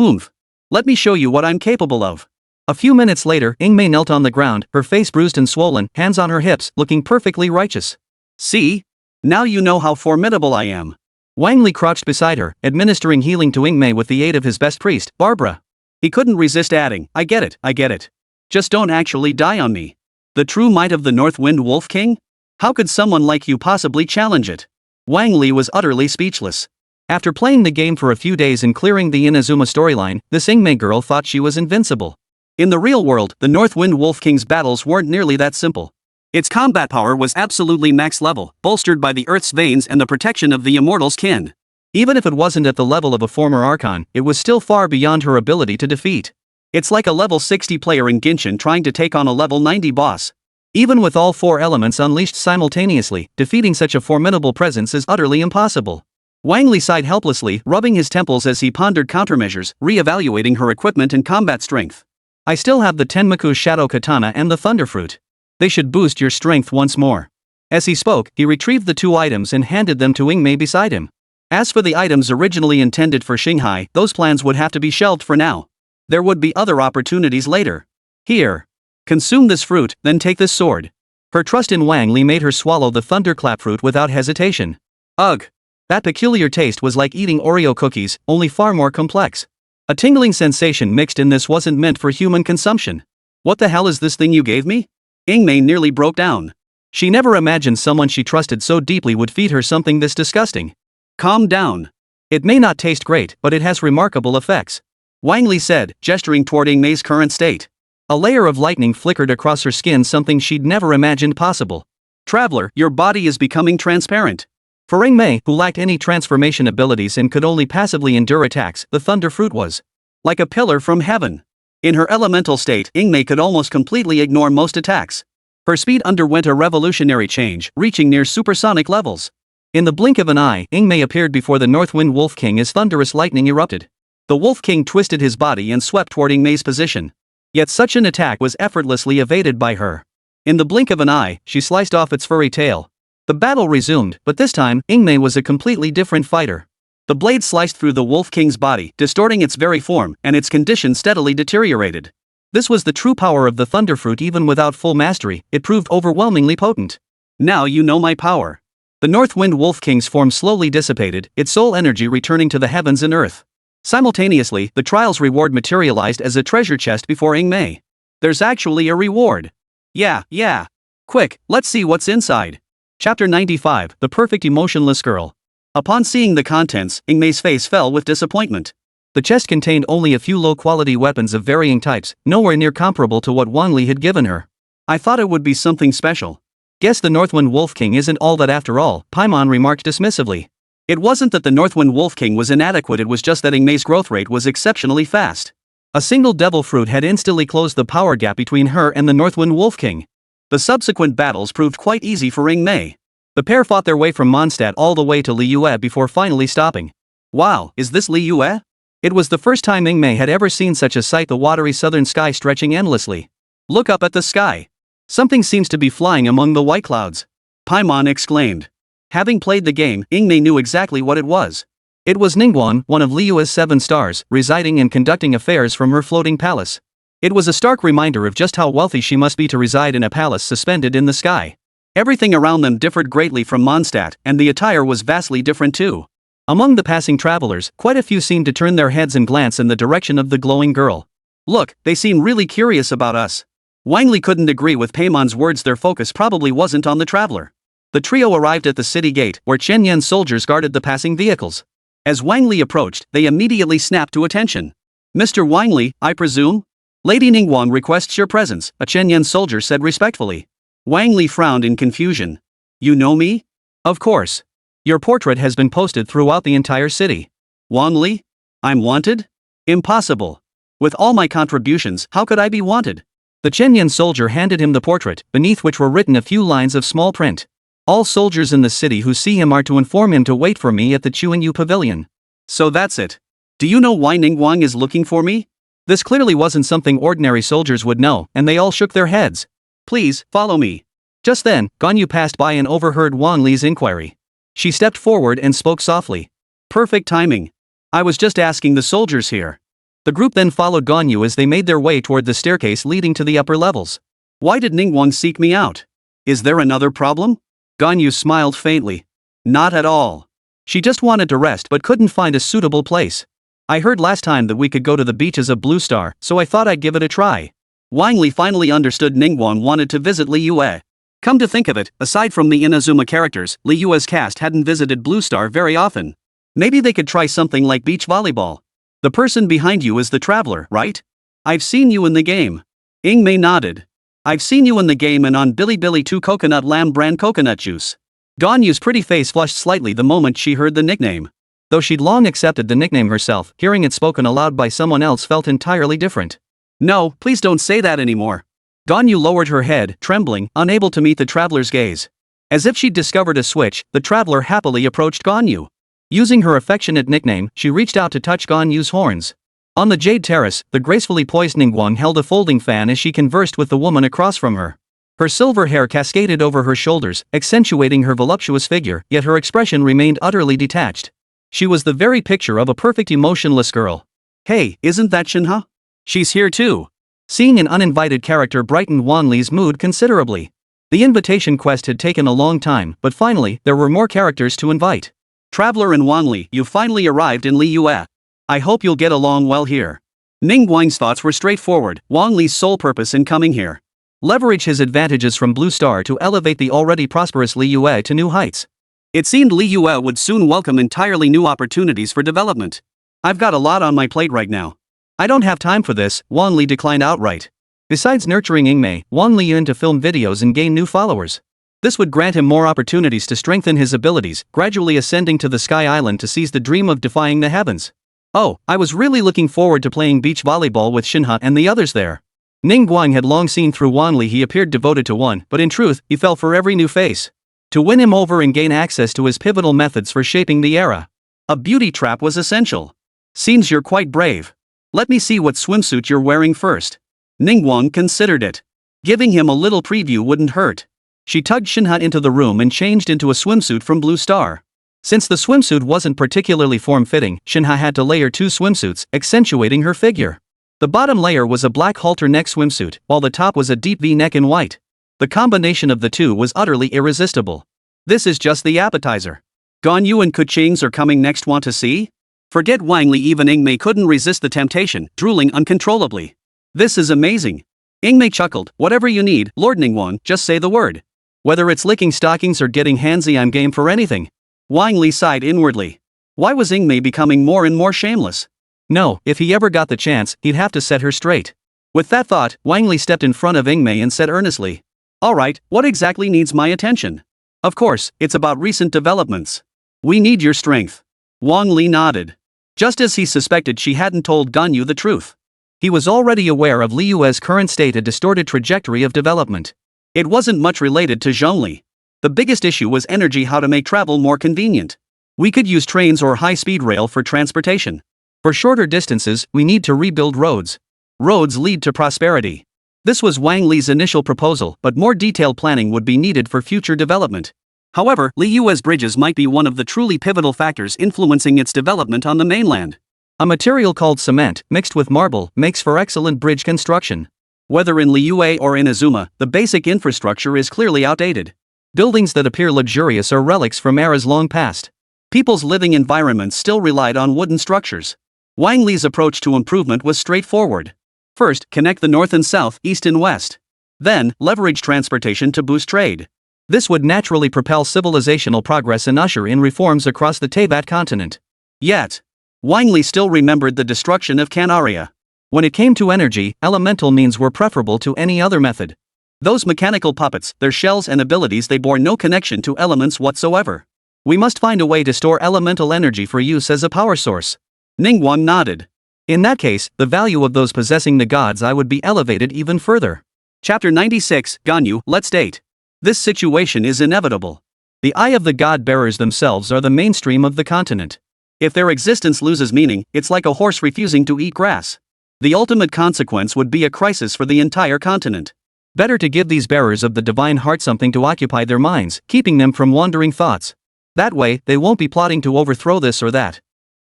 "Oomph. Let me show you what I'm capable of." A few minutes later, Ingmei knelt on the ground, her face bruised and swollen, hands on her hips, looking perfectly righteous. "See? Now you know how formidable I am." Wang Li crouched beside her, administering healing to Ingmei with the aid of his best priest, Barbara. He couldn't resist adding, I get it. Just don't actually die on me. The true might of the North Wind Wolf King? How could someone like you possibly challenge it?" Wang Li was utterly speechless. After playing the game for a few days and clearing the Inazuma storyline, this Ingmei girl thought she was invincible. In the real world, the North Wind Wolf King's battles weren't nearly that simple. Its combat power was absolutely max level, bolstered by the Earth's veins and the protection of the Immortal's kin. Even if it wasn't at the level of a former Archon, it was still far beyond her ability to defeat. It's like a level 60 player in Genshin trying to take on a level 90 boss. Even with all four elements unleashed simultaneously, defeating such a formidable presence is utterly impossible. Wang Li sighed helplessly, rubbing his temples as he pondered countermeasures, re-evaluating her equipment and combat strength. "I still have the Tenmaku Shadow Katana and the Thunderfruit. They should boost your strength once more." As he spoke, he retrieved the two items and handed them to Ingmei beside him. As for the items originally intended for Xinghai, those plans would have to be shelved for now. There would be other opportunities later. "Here. Consume this fruit, then take this sword." Her trust in Wang Li made her swallow the thunderclap fruit without hesitation. Ugh! That peculiar taste was like eating Oreo cookies, only far more complex. A tingling sensation mixed in this wasn't meant for human consumption. "What the hell is this thing you gave me?" Ingmei nearly broke down. She never imagined someone she trusted so deeply would feed her something this disgusting. "Calm down. It may not taste great, but it has remarkable effects," Wang Li said, gesturing toward Ingmei's current state. A layer of lightning flickered across her skin, something she'd never imagined possible. "Traveler, your body is becoming transparent." For Ingmei, who lacked any transformation abilities and could only passively endure attacks, the thunder fruit was like a pillar from heaven. In her elemental state, Ingmei could almost completely ignore most attacks. Her speed underwent a revolutionary change, reaching near supersonic levels. In the blink of an eye, Ingmei appeared before the Northwind Wolf King as thunderous lightning erupted. The Wolf King twisted his body and swept toward Ingmei's position. Yet such an attack was effortlessly evaded by her. In the blink of an eye, she sliced off its furry tail. The battle resumed, but this time, Ingmei was a completely different fighter. The blade sliced through the Wolf King's body, distorting its very form, and its condition steadily deteriorated. This was the true power of the Thunderfruit. Even without full mastery, it proved overwhelmingly potent. "Now you know my power." The Northwind Wolf King's form slowly dissipated, its soul energy returning to the heavens and earth. Simultaneously, the trial's reward materialized as a treasure chest before Ingmei. "There's actually a reward." Yeah. Quick, let's see what's inside." Chapter 95, The Perfect Emotionless Girl. Upon seeing the contents, Ingmei's face fell with disappointment. The chest contained only a few low-quality weapons of varying types, nowhere near comparable to what Wang Li had given her. "I thought it would be something special." "Guess the Northwind Wolf King isn't all that after all," Paimon remarked dismissively. It wasn't that the Northwind Wolf King was inadequate, it was just that Ingmei's growth rate was exceptionally fast. A single devil fruit had instantly closed the power gap between her and the Northwind Wolf King. The subsequent battles proved quite easy for Ingmei. The pair fought their way from Mondstadt all the way to Liyue before finally stopping. "Wow, is this Liyue?" It was the first time Ingmei had ever seen such a sight, the watery southern sky stretching endlessly. Look up at the sky. Something seems to be flying among the white clouds. Paimon exclaimed. Having played the game, Ingmei knew exactly what it was. It was Ningguang, one of Liyue's 7 stars, residing and conducting affairs from her floating palace. It was a stark reminder of just how wealthy she must be to reside in a palace suspended in the sky. Everything around them differed greatly from Mondstadt, and the attire was vastly different too. Among the passing travelers, quite a few seemed to turn their heads and glance in the direction of the glowing girl. Look, they seem really curious about us. Wang Li couldn't agree with Paimon's words. Their focus probably wasn't on the traveler. The trio arrived at the city gate, where Chen Yan's soldiers guarded the passing vehicles. As Wang Li approached, they immediately snapped to attention. Mr. Wang Li, I presume? Lady Ningguang requests your presence, a Chen Yan soldier said respectfully. Wang Li frowned in confusion. You know me? Of course. Your portrait has been posted throughout the entire city. Wang Li? I'm wanted? Impossible. With all my contributions, how could I be wanted? The Chen Yan soldier handed him the portrait, beneath which were written a few lines of small print. All soldiers in the city who see him are to inform him to wait for me at the Chuanyu Pavilion. So that's it. Do you know why Ningguang is looking for me? This clearly wasn't something ordinary soldiers would know, and they all shook their heads. Please, follow me. Just then, Gongyu passed by and overheard Wang Li's inquiry. She stepped forward and spoke softly. Perfect timing. I was just asking the soldiers here. The group then followed Gongyu as they made their way toward the staircase leading to the upper levels. Why did Ningguang seek me out? Is there another problem? Gongyu smiled faintly. Not at all. She just wanted to rest but couldn't find a suitable place. I heard last time that we could go to the beaches of Blue Star, so I thought I'd give it a try. Wang Li finally understood Ningguang wanted to visit Liyue. Come to think of it, aside from the Inazuma characters, Liyue's cast hadn't visited Blue Star very often. Maybe they could try something like beach volleyball. The person behind you is the traveler, right? I've seen you in the game. Ingmei nodded. I've seen you in the game and on Bilibili 2 coconut lamb brand coconut juice. Gonyu's pretty face flushed slightly the moment she heard the nickname. Though she'd long accepted the nickname herself, hearing it spoken aloud by someone else felt entirely different. No, please don't say that anymore. Gonyu lowered her head, trembling, unable to meet the traveler's gaze. As if she'd discovered a switch, the traveler happily approached Gonyu. Using her affectionate nickname, she reached out to touch Gonyu's horns. On the jade terrace, the gracefully poised Ningguang held a folding fan as she conversed with the woman across from her. Her silver hair cascaded over her shoulders, accentuating her voluptuous figure, yet her expression remained utterly detached. She was the very picture of a perfect emotionless girl. Hey, isn't that Shinha? She's here too. Seeing an uninvited character brightened Wang Li's mood considerably. The invitation quest had taken a long time, but finally, there were more characters to invite. Traveler and Wang Li, you finally arrived in Liyue. I hope you'll get along well here. Ningguang's thoughts were straightforward. Wang Li's sole purpose in coming here. Leverage his advantages from Blue Star to elevate the already prosperous Liyue to new heights. It seemed Liyue would soon welcome entirely new opportunities for development. I've got a lot on my plate right now. I don't have time for this, Wang Li declined outright. Besides nurturing Ingmei, Wang Li yearned to film videos and gain new followers. This would grant him more opportunities to strengthen his abilities, gradually ascending to the Sky Island to seize the dream of defying the heavens. Oh, I was really looking forward to playing beach volleyball with Shinha and the others there. Ningguang had long seen through Wang Li he appeared devoted to one, but in truth, he fell for every new face. To win him over and gain access to his pivotal methods for shaping the era, a beauty trap was essential. Seems you're quite brave. Let me see what swimsuit you're wearing first. Ningguang considered it. Giving him a little preview wouldn't hurt. She tugged Shinha into the room and changed into a swimsuit from Blue Star. Since the swimsuit wasn't particularly form-fitting, Shinha had to layer 2 swimsuits, accentuating her figure. The bottom layer was a black halter neck swimsuit, while the top was a deep V-neck in white. The combination of the two was utterly irresistible. This is just the appetizer. Gonyu and Kuchings are coming next, want to see? Forget Wang Li, even Ingmei couldn't resist the temptation, drooling uncontrollably. This is amazing. Ingmei chuckled, whatever you need, Lord Ningguang, just say the word. Whether it's licking stockings or getting handsy, I'm game for anything. Wang Li sighed inwardly. Why was Ingmei becoming more and more shameless? No, if he ever got the chance, he'd have to set her straight. With that thought, Wang Li stepped in front of Ingmei and said earnestly. Alright, what exactly needs my attention? Of course, it's about recent developments. We need your strength. Wang Li nodded. Just as he suspected, she hadn't told Ganyu the truth. He was already aware of Liyue's current state, a distorted trajectory of development. It wasn't much related to Zhongli. The biggest issue was energy, how to make travel more convenient. We could use trains or high-speed rail for transportation. For shorter distances, we need to rebuild roads. Roads lead to prosperity. This was Wang Li's initial proposal, but more detailed planning would be needed for future development. However, Liyue's bridges might be one of the truly pivotal factors influencing its development on the mainland. A material called cement, mixed with marble, makes for excellent bridge construction. Whether in Liyue or in Azuma, the basic infrastructure is clearly outdated. Buildings that appear luxurious are relics from eras long past. People's living environments still relied on wooden structures. Wang Li's approach to improvement was straightforward. First, connect the north and south, east and west. Then, leverage transportation to boost trade. This would naturally propel civilizational progress and usher in reforms across the Teyvat continent. Yet, Wang Li still remembered the destruction of Canaria. When it came to energy, elemental means were preferable to any other method. Those mechanical puppets, their shells and abilities, they bore no connection to elements whatsoever. We must find a way to store elemental energy for use as a power source. Ningguang nodded. In that case, the value of those possessing the God's Eye would be elevated even further. Chapter 96, Ganyu, let's date. This situation is inevitable. The Eye of the God Bearers themselves are the mainstream of the continent. If their existence loses meaning, it's like a horse refusing to eat grass. The ultimate consequence would be a crisis for the entire continent. Better to give these bearers of the divine heart something to occupy their minds, keeping them from wandering thoughts. That way, they won't be plotting to overthrow this or that.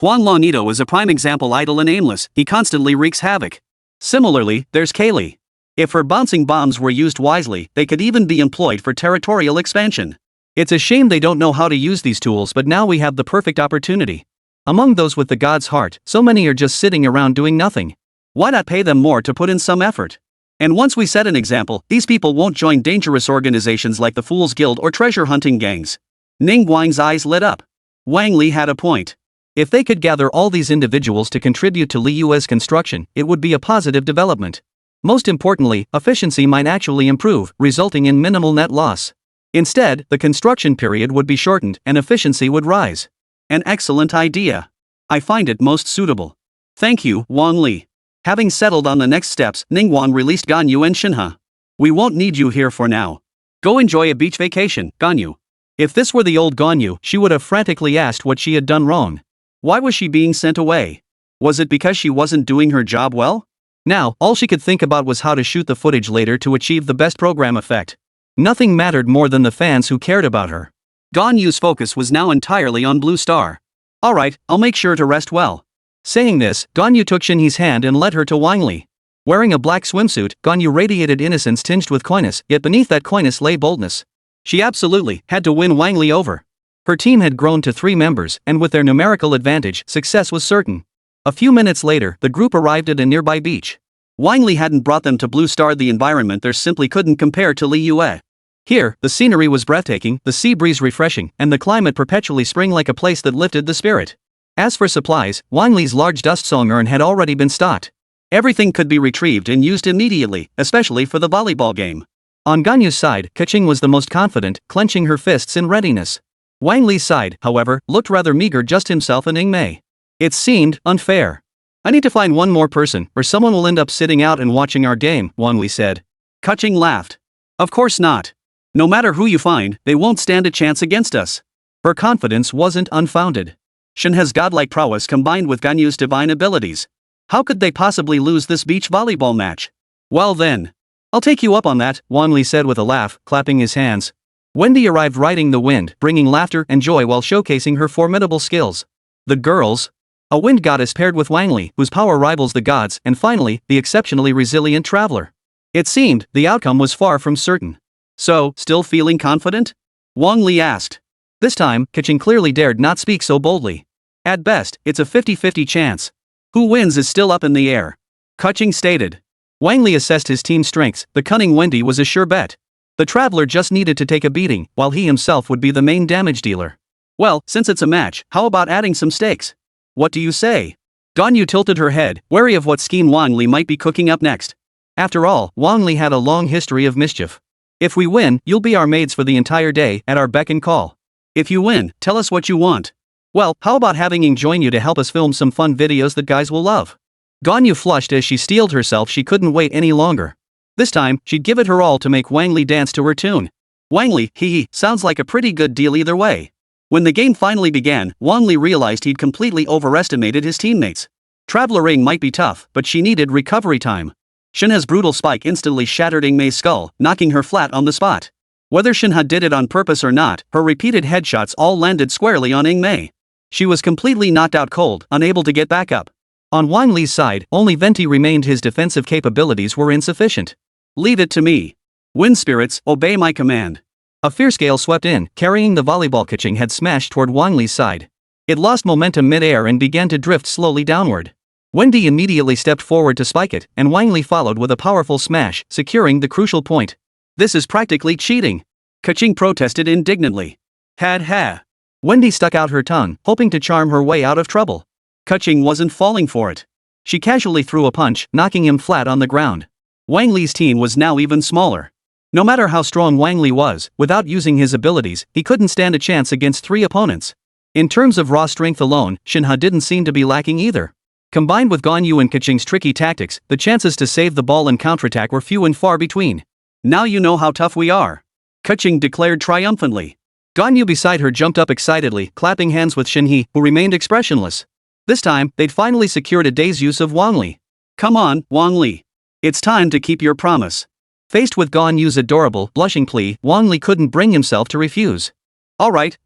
Huanglong Ito is a prime example, idle and aimless, he constantly wreaks havoc. Similarly, there's Kaylee. If her bouncing bombs were used wisely, they could even be employed for territorial expansion. It's a shame they don't know how to use these tools, but now we have the perfect opportunity. Among those with the God's heart, so many are just sitting around doing nothing. Why not pay them more to put in some effort? And once we set an example, these people won't join dangerous organizations like the Fool's Guild or treasure hunting gangs. Ningguang's eyes lit up. Wang Li had a point. If they could gather all these individuals to contribute to Liyue's construction, it would be a positive development. Most importantly, efficiency might actually improve, resulting in minimal net loss. Instead, the construction period would be shortened and efficiency would rise. An excellent idea. I find it most suitable. Thank you, Wang Li. Having settled on the next steps, Ningguang released Ganyu and Shinha. We won't need you here for now. Go enjoy a beach vacation, Ganyu. If this were the old Ganyu, she would have frantically asked what she had done wrong. Why was she being sent away? Was it because she wasn't doing her job well? Now, all she could think about was how to shoot the footage later to achieve the best program effect. Nothing mattered more than the fans who cared about her. Ganyu's focus was now entirely on Blue Star. Alright, I'll make sure to rest well. Saying this, Ganyu took Shinhe's hand and led her to Wang Li. Wearing a black swimsuit, Ganyu radiated innocence tinged with coyness, yet beneath that coyness lay boldness. She absolutely had to win Wang Li over. Her team had grown to 3 members, and with their numerical advantage, success was certain. A few minutes later, the group arrived at a nearby beach. Wang Li hadn't brought them to Blue Star. The environment there simply couldn't compare to Liyue. Here, the scenery was breathtaking, the sea breeze refreshing, and the climate perpetually spring-like, a place that lifted the spirit. As for supplies, Wang Li's large dust song urn had already been stocked. Everything could be retrieved and used immediately, especially for the volleyball game. On Ganyu's side, Kaching was the most confident, clenching her fists in readiness. Wang Li's side, however, looked rather meager, just himself and Ingmei. It seemed unfair. I need to find one more person, or someone will end up sitting out and watching our game, Wang Li said. Kaching laughed. Of course not. No matter who you find, they won't stand a chance against us. Her confidence wasn't unfounded. Shinhe's godlike prowess combined with Ganyu's divine abilities. How could they possibly lose this beach volleyball match? Well then. I'll take you up on that, Wang Li said with a laugh, clapping his hands. Wendy arrived riding the wind, bringing laughter and joy while showcasing her formidable skills. The girls. A wind goddess paired with Wang Li, whose power rivals the gods, and finally, the exceptionally resilient traveler. It seemed, the outcome was far from certain. So, still feeling confident? Wang Li asked. This time, Kaching clearly dared not speak so boldly. At best, it's a 50-50 chance. Who wins is still up in the air. Kaching stated. Wang Li assessed his team's strengths. The cunning Wendy was a sure bet. The traveler just needed to take a beating, while he himself would be the main damage dealer. Well, since it's a match, how about adding some stakes? What do you say? Ganyu tilted her head, wary of what scheme Wang Li might be cooking up next. After all, Wang Li had a long history of mischief. If we win, you'll be our maids for the entire day, at our beck and call. If you win, tell us what you want. Well, how about having Ying join you to help us film some fun videos that guys will love? Ganyu flushed as she steeled herself. She couldn't wait any longer. This time, she'd give it her all to make Wang Li dance to her tune. Wang Li, sounds like a pretty good deal either way. When the game finally began, Wang Li realized he'd completely overestimated his teammates. Travelering might be tough, but she needed recovery time. Shinha's brutal spike instantly shattered Ingmei's skull, knocking her flat on the spot. Whether Shinha did it on purpose or not, her repeated headshots all landed squarely on Ingmei. She was completely knocked out cold, unable to get back up. On Wang Li's side, only Venti remained. His defensive capabilities were insufficient. Leave it to me. Wind spirits, obey my command. A fierce gale swept in, carrying the volleyball. Catching had smashed toward Wang Li's side. It lost momentum mid-air and began to drift slowly downward. Wendy immediately stepped forward to spike it, and Wang Li followed with a powerful smash, securing the crucial point. This is practically cheating. Kaching protested indignantly. Ha. Wendy stuck out her tongue, hoping to charm her way out of trouble. Kaching wasn't falling for it. She casually threw a punch, knocking him flat on the ground. Wang Li's team was now even smaller. No matter how strong Wang Li was, without using his abilities, he couldn't stand a chance against 3 opponents. In terms of raw strength alone, Shinha didn't seem to be lacking either. Combined with Ganyu and Kaching's tricky tactics, the chances to save the ball and counterattack were few and far between. Now you know how tough we are. Kaching declared triumphantly. Ganyu beside her jumped up excitedly, clapping hands with Shinhee, who remained expressionless. This time, they'd finally secured a day's use of Wang Li. Come on, Wang Li. It's time to keep your promise. Faced with Ganyu's adorable, blushing plea, Wang Li couldn't bring himself to refuse. Alright.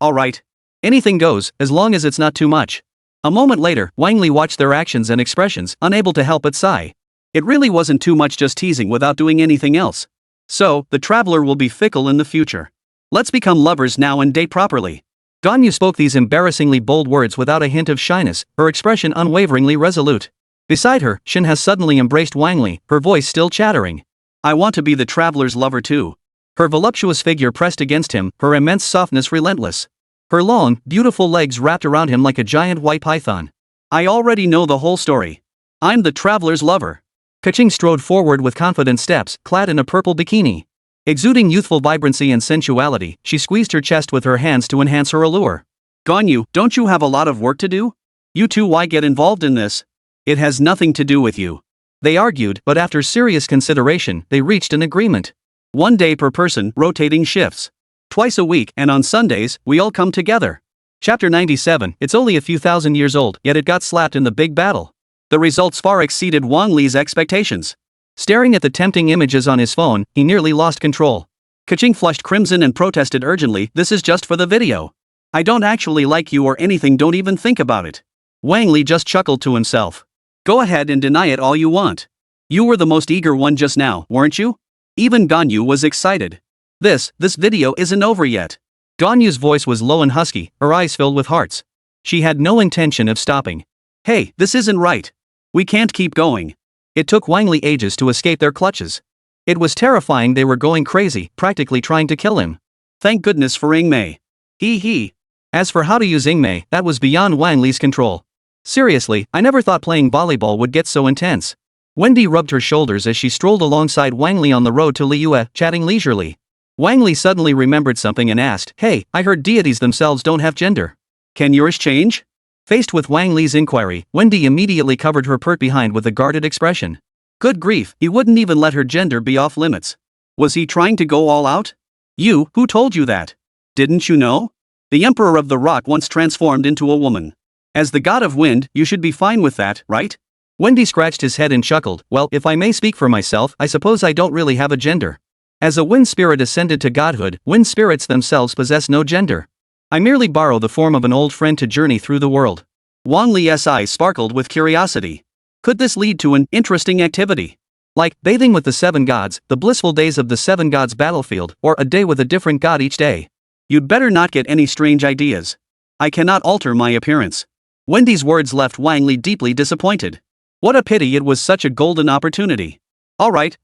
Anything goes, as long as it's not too much. A moment later, Wang Li watched their actions and expressions, unable to help but sigh. It really wasn't too much just teasing without doing anything else. So, the traveler will be fickle in the future. Let's become lovers now and date properly. Ganyu spoke these embarrassingly bold words without a hint of shyness, her expression unwaveringly resolute. Beside her, Shinha suddenly embraced Wang Li, her voice still chattering. I want to be the traveler's lover too. Her voluptuous figure pressed against him, her immense softness relentless. Her long, beautiful legs wrapped around him like a giant white python. I already know the whole story. I'm the traveler's lover. Kaching strode forward with confident steps, clad in a purple bikini. Exuding youthful vibrancy and sensuality, she squeezed her chest with her hands to enhance her allure. Ganyu, don't you have a lot of work to do? You two, why get involved in this? It has nothing to do with you. They argued, but after serious consideration, they reached an agreement. 1 day per person, rotating shifts. Twice a week, and on Sundays, we all come together. Chapter 97, it's only a few thousand years old, yet it got slapped in the big battle. The results far exceeded Wang Li's expectations. Staring at the tempting images on his phone, he nearly lost control. Kaching flushed crimson and protested urgently, this is just for the video. I don't actually like you or anything, don't even think about it. Wang Li just chuckled to himself. Go ahead and deny it all you want. You were the most eager one just now, weren't you? Even Ganyu was excited. This video isn't over yet. Ganyu's voice was low and husky, her eyes filled with hearts. She had no intention of stopping. Hey, this isn't right. We can't keep going. It took Wang Li ages to escape their clutches. It was terrifying, they were going crazy, practically trying to kill him. Thank goodness for Ingmei. He. As for how to use Ingmei, that was beyond Wang Li's control. Seriously, I never thought playing volleyball would get so intense. Wendy rubbed her shoulders as she strolled alongside Wang Li on the road to Liyue, chatting leisurely. Wang Li suddenly remembered something and asked, hey, I heard deities themselves don't have gender. Can yours change? Faced with Wang Li's inquiry, Wendy immediately covered her pert behind with a guarded expression. Good grief, he wouldn't even let her gender be off limits. Was he trying to go all out? You, who told you that? Didn't you know? The Emperor of the Rock once transformed into a woman. As the god of wind, you should be fine with that, right? Wendy scratched his head and chuckled, well, if I may speak for myself, I suppose I don't really have a gender. As a wind spirit ascended to godhood, wind spirits themselves possess no gender. I merely borrow the form of an old friend to journey through the world. Wang Li's eyes sparkled with curiosity. Could this lead to an interesting activity? Like, bathing with the 7 gods, the blissful days of the 7 gods battlefield, or a day with a different god each day? You'd better not get any strange ideas. I cannot alter my appearance. Wendy's words left Wang Li deeply disappointed. What a pity, it was such a golden opportunity. Alright.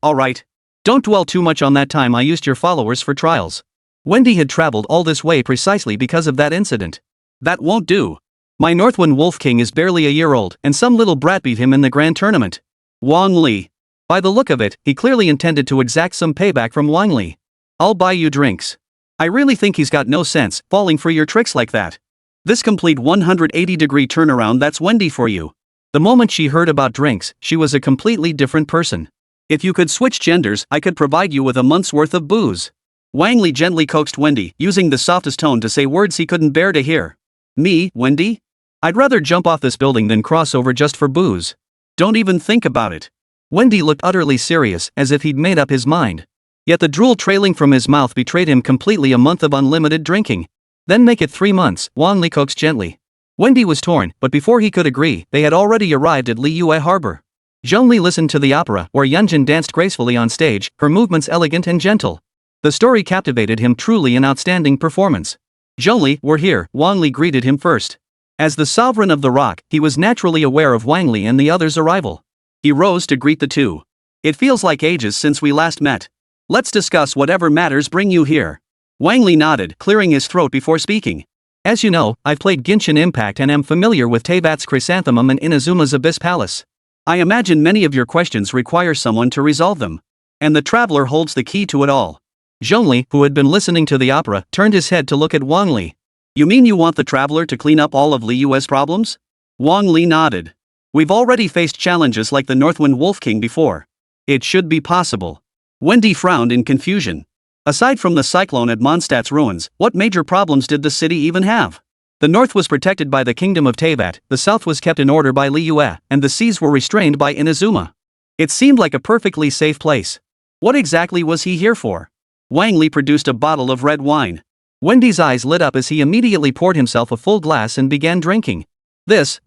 Don't dwell too much on that time I used your followers for trials. Wendy had traveled all this way precisely because of that incident. That won't do. My Northwind Wolf King is barely a year old, and some little brat beat him in the grand tournament. Wang Li. By the look of it, he clearly intended to exact some payback from Wang Li. I'll buy you drinks. I really think he's got no sense, falling for your tricks like that. This complete 180-degree turnaround, that's Wendy for you. The moment she heard about drinks, she was a completely different person. If you could switch genders, I could provide you with a month's worth of booze. Wang Li gently coaxed Wendy, using the softest tone to say words he couldn't bear to hear. Me, Wendy? I'd rather jump off this building than cross over just for booze. Don't even think about it. Wendy looked utterly serious, as if he'd made up his mind. Yet the drool trailing from his mouth betrayed him completely. A month of unlimited drinking. Then make it 3 months, Wang Li coaxed gently. Wendy was torn, but before he could agree, they had already arrived at Liyue Harbor. Zhongli listened to the opera, where Yunjin danced gracefully on stage, her movements elegant and gentle. The story captivated him, truly an outstanding performance. Zhongli, we're here, Wang Li greeted him first. As the sovereign of the rock, he was naturally aware of Wang Li and the others' arrival. He rose to greet the two. It feels like ages since we last met. Let's discuss whatever matters bring you here. Wang Li nodded, clearing his throat before speaking. As you know, I've played Genshin Impact and am familiar with Teyvat's Chrysanthemum and Inazuma's Abyss Palace. I imagine many of your questions require someone to resolve them. And the traveler holds the key to it all. Zhongli, who had been listening to the opera, turned his head to look at Wang Li. You mean you want the traveler to clean up all of Liyue's problems? Wang Li nodded. We've already faced challenges like the Northwind Wolf King before. It should be possible. Wendy frowned in confusion. Aside from the cyclone at Mondstadt's ruins, what major problems did the city even have? The north was protected by the kingdom of Teyvat, the south was kept in order by Liyue, and the seas were restrained by Inazuma. It seemed like a perfectly safe place. What exactly was he here for? Wang Li produced a bottle of red wine. Wendy's eyes lit up as he immediately poured himself a full glass and began drinking. This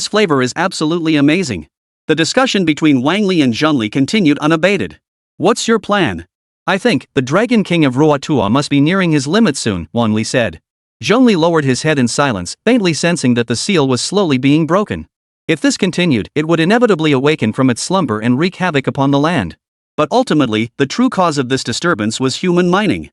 flavor is absolutely amazing. The discussion between Wang Li and Zhongli continued unabated. What's your plan? I think the Dragon King of Juhuahua must be nearing his limit soon, Wang Li said. Zhongli lowered his head in silence, faintly sensing that the seal was slowly being broken. If this continued, it would inevitably awaken from its slumber and wreak havoc upon the land. But ultimately, the true cause of this disturbance was human mining.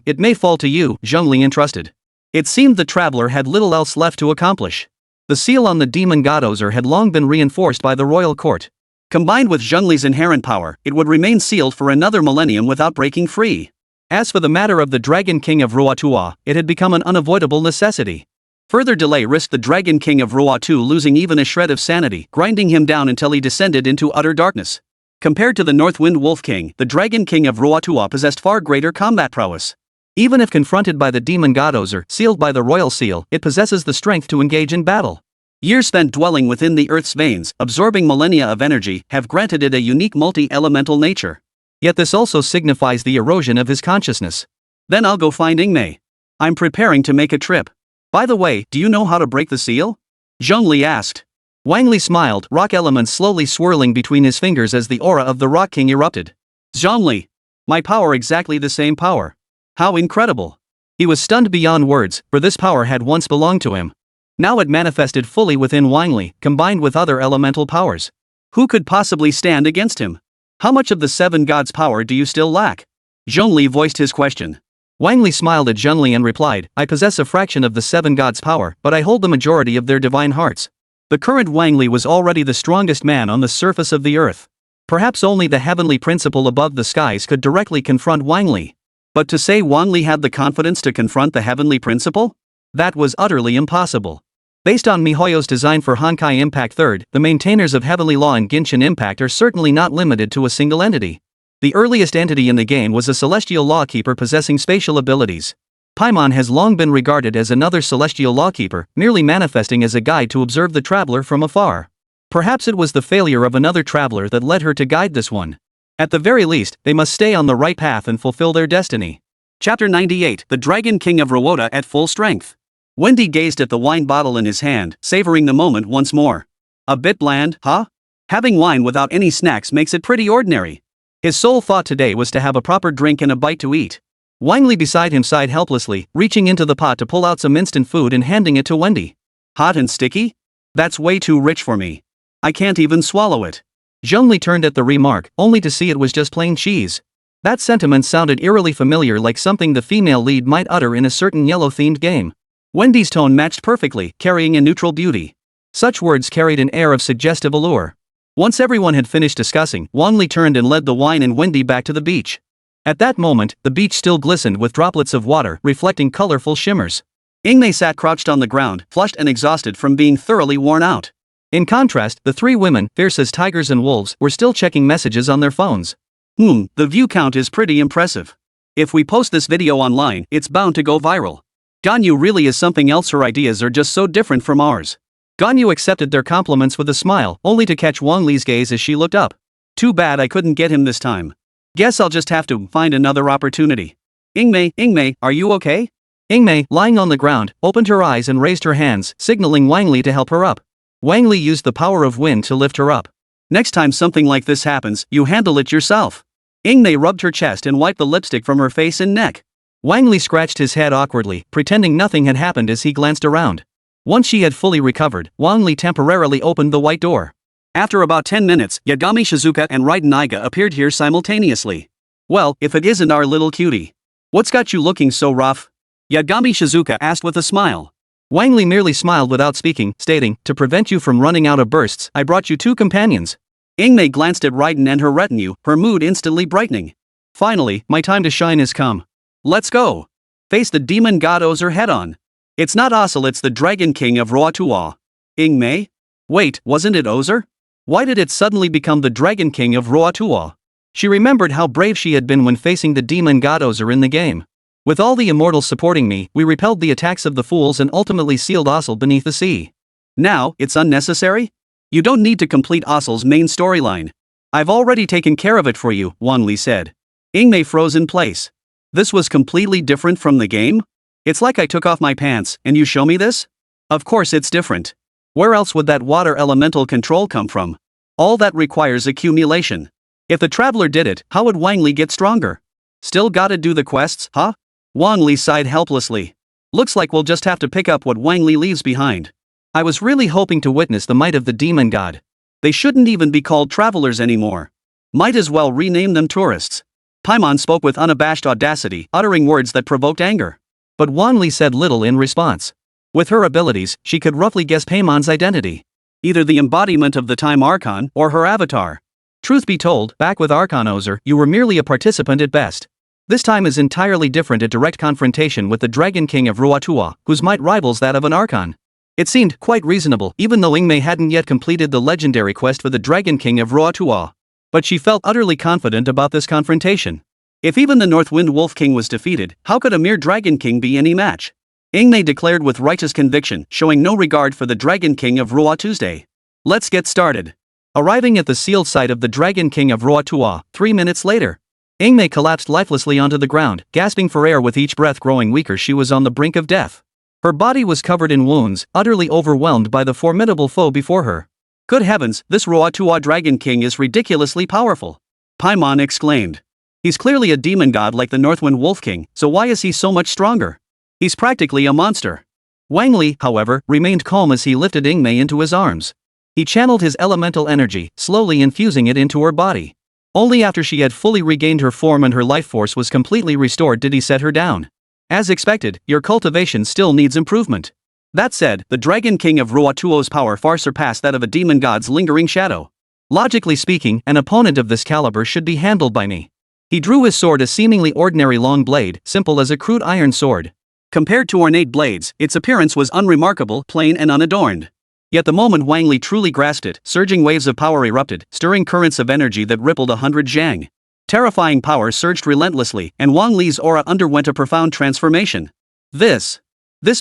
It may fall to you, Zhongli entrusted. It seemed the traveler had little else left to accomplish. The seal on the demon god Ozer had long been reinforced by the royal court. Combined with Zhongli's inherent power, it would remain sealed for another millennium without breaking free. As for the matter of the Dragon King of Juhuahua, it had become an unavoidable necessity. Further delay risked the Dragon King of Juhuahua losing even a shred of sanity, grinding him down until he descended into utter darkness. Compared to the Northwind Wolf King, the Dragon King of Juhuahua possessed far greater combat prowess. Even if confronted by the demon god Ozer, sealed by the royal seal, it possesses the strength to engage in battle. Years spent dwelling within the Earth's veins, absorbing millennia of energy, have granted it a unique multi-elemental nature. Yet this also signifies the erosion of his consciousness. Then I'll go find Ingmei. I'm preparing to make a trip. By the way, do you know how to break the seal? Zhongli asked. Wang Li smiled, rock elements slowly swirling between his fingers as the aura of the Rock King erupted. Zhongli. My power, exactly the same power. How incredible. He was stunned beyond words, for this power had once belonged to him. Now it manifested fully within Wang Li, combined with other elemental powers. Who could possibly stand against him? How much of the seven gods' power do you still lack? Zhongli voiced his question. Wang Li smiled at Zhongli and replied, I possess a fraction of the seven gods' power, but I hold the majority of their divine hearts. The current Wang Li was already the strongest man on the surface of the earth. Perhaps only the heavenly principle above the skies could directly confront Wang Li. But to say Wang Li had the confidence to confront the heavenly principle? That was utterly impossible. Based on MiHoYo's design for Honkai Impact 3rd, the maintainers of heavenly law in Genshin Impact are certainly not limited to a single entity. The earliest entity in the game was a celestial lawkeeper possessing spatial abilities. Paimon has long been regarded as another celestial lawkeeper, merely manifesting as a guide to observe the traveler from afar. Perhaps it was the failure of another traveler that led her to guide this one. At the very least, they must stay on the right path and fulfill their destiny. Chapter 98, The Dragon King of Rewota at Full Strength. Wendy gazed at the wine bottle in his hand, savoring the moment once more. A bit bland, huh? Having wine without any snacks makes it pretty ordinary. His sole thought today was to have a proper drink and a bite to eat. Wang Li beside him sighed helplessly, reaching into the pot to pull out some instant food and handing it to Wendy. Hot and sticky? That's way too rich for me. I can't even swallow it. Zhongli turned at the remark, only to see it was just plain cheese. That sentiment sounded eerily familiar, like something the female lead might utter in a certain yellow-themed game. Wendy's tone matched perfectly, carrying a neutral beauty. Such words carried an air of suggestive allure. Once everyone had finished discussing, Wang Li turned and led the wine and Wendy back to the beach. At that moment, the beach still glistened with droplets of water, reflecting colorful shimmers. Ingmei sat crouched on the ground, flushed and exhausted from being thoroughly worn out. In contrast, the three women, fierce as tigers and wolves, were still checking messages on their phones. The view count is pretty impressive. If we post this video online, it's bound to go viral. Ganyu really is something else. Her ideas are just so different from ours. Ganyu accepted their compliments with a smile, only to catch Wang Li's gaze as she looked up. Too bad I couldn't get him this time. Guess I'll just have to find another opportunity. Ingmei, are you okay? Ingmei, lying on the ground, opened her eyes and raised her hands, signaling Wang Li to help her up. Wang Li used the power of wind to lift her up. Next time something like this happens, you handle it yourself. Ingmei rubbed her chest and wiped the lipstick from her face and neck. Wang Li scratched his head awkwardly, pretending nothing had happened as he glanced around. Once she had fully recovered, Wang Li temporarily opened the white door. After about 10 minutes, Yagami Shizuka and Raiden Iga appeared here simultaneously. Well, if it isn't our little cutie. What's got you looking so rough? Yagami Shizuka asked with a smile. Wang Li merely smiled without speaking, stating, to prevent you from running out of bursts, I brought you 2 companions. Ingmei glanced at Raiden and her retinue, her mood instantly brightening. Finally, my time to shine has come. Let's go. Face the demon god Ozer head on. It's not Ozel, it's the Dragon King of Ruotua. Ingmei? Wait, wasn't it Ozer? Why did it suddenly become the Dragon King of Ruotua? She remembered how brave she had been when facing the demon god Ozer in the game. With all the immortals supporting me, we repelled the attacks of the fools and ultimately sealed Ozel beneath the sea. Now, it's unnecessary? You don't need to complete Ozel's main storyline. I've already taken care of it for you, Wang Li said. Ingmei froze in place. This was completely different from the game? It's like I took off my pants, and you show me this? Of course it's different. Where else would that water elemental control come from? All that requires accumulation. If the traveler did it, how would Wang Li get stronger? Still gotta do the quests, huh? Wang Li sighed helplessly. Looks like we'll just have to pick up what Wang Li leaves behind. I was really hoping to witness the might of the demon god. They shouldn't even be called travelers anymore. Might as well rename them tourists. Paimon spoke with unabashed audacity, uttering words that provoked anger. But Wang Li said little in response. With her abilities, she could roughly guess Paimon's identity. Either the embodiment of the Time Archon, or her avatar. Truth be told, back with Archon Ozer, you were merely a participant at best. This time is entirely different, a direct confrontation with the Dragon King of Ruotua, whose might rivals that of an Archon. It seemed quite reasonable, even though Ingmei hadn't yet completed the legendary quest for the Dragon King of Ruotua. But she felt utterly confident about this confrontation. If even the Northwind Wolf King was defeated, how could a mere Dragon King be any match? Ingmei declared with righteous conviction, showing no regard for the Dragon King of Ruotua. Tuesday. Let's get started. Arriving at the sealed site of the Dragon King of Ruotua, 3 minutes later. Ingmei collapsed lifelessly onto the ground, gasping for air with each breath growing weaker. She was on the brink of death. Her body was covered in wounds, utterly overwhelmed by the formidable foe before her. Good heavens, this Ruotua Dragon King is ridiculously powerful. Paimon exclaimed. He's clearly a demon god like the Northwind Wolf King, so why is he so much stronger? He's practically a monster. Wang Li, however, remained calm as he lifted Ingmei into his arms. He channeled his elemental energy, slowly infusing it into her body. Only after she had fully regained her form and her life force was completely restored did he set her down. As expected, your cultivation still needs improvement. That said, the Dragon King of Ruotua's power far surpassed that of a demon god's lingering shadow. Logically speaking, an opponent of this caliber should be handled by me. He drew his sword, a seemingly ordinary long blade, simple as a crude iron sword. Compared to ornate blades, its appearance was unremarkable, plain and unadorned. Yet the moment Wang Li truly grasped it, surging waves of power erupted, stirring currents of energy that rippled 100 zhang. Terrifying power surged relentlessly, and Wang Li's aura underwent a profound transformation. This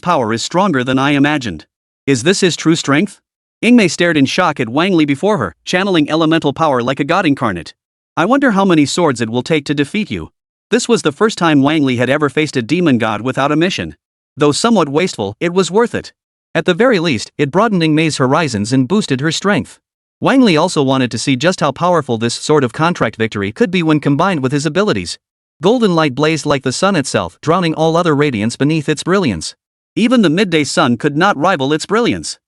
power is stronger than I imagined. Is this his true strength? Ingmei stared in shock at Wang Li before her, channeling elemental power like a god incarnate. I wonder how many swords it will take to defeat you. This was the first time Wang Li had ever faced a demon god without a mission. Though somewhat wasteful, it was worth it. At the very least, it broadened Ingmei's horizons and boosted her strength. Wang Li also wanted to see just how powerful this sort of contract victory could be when combined with his abilities. Golden light blazed like the sun itself, drowning all other radiance beneath its brilliance. Even the midday sun could not rival its brilliance.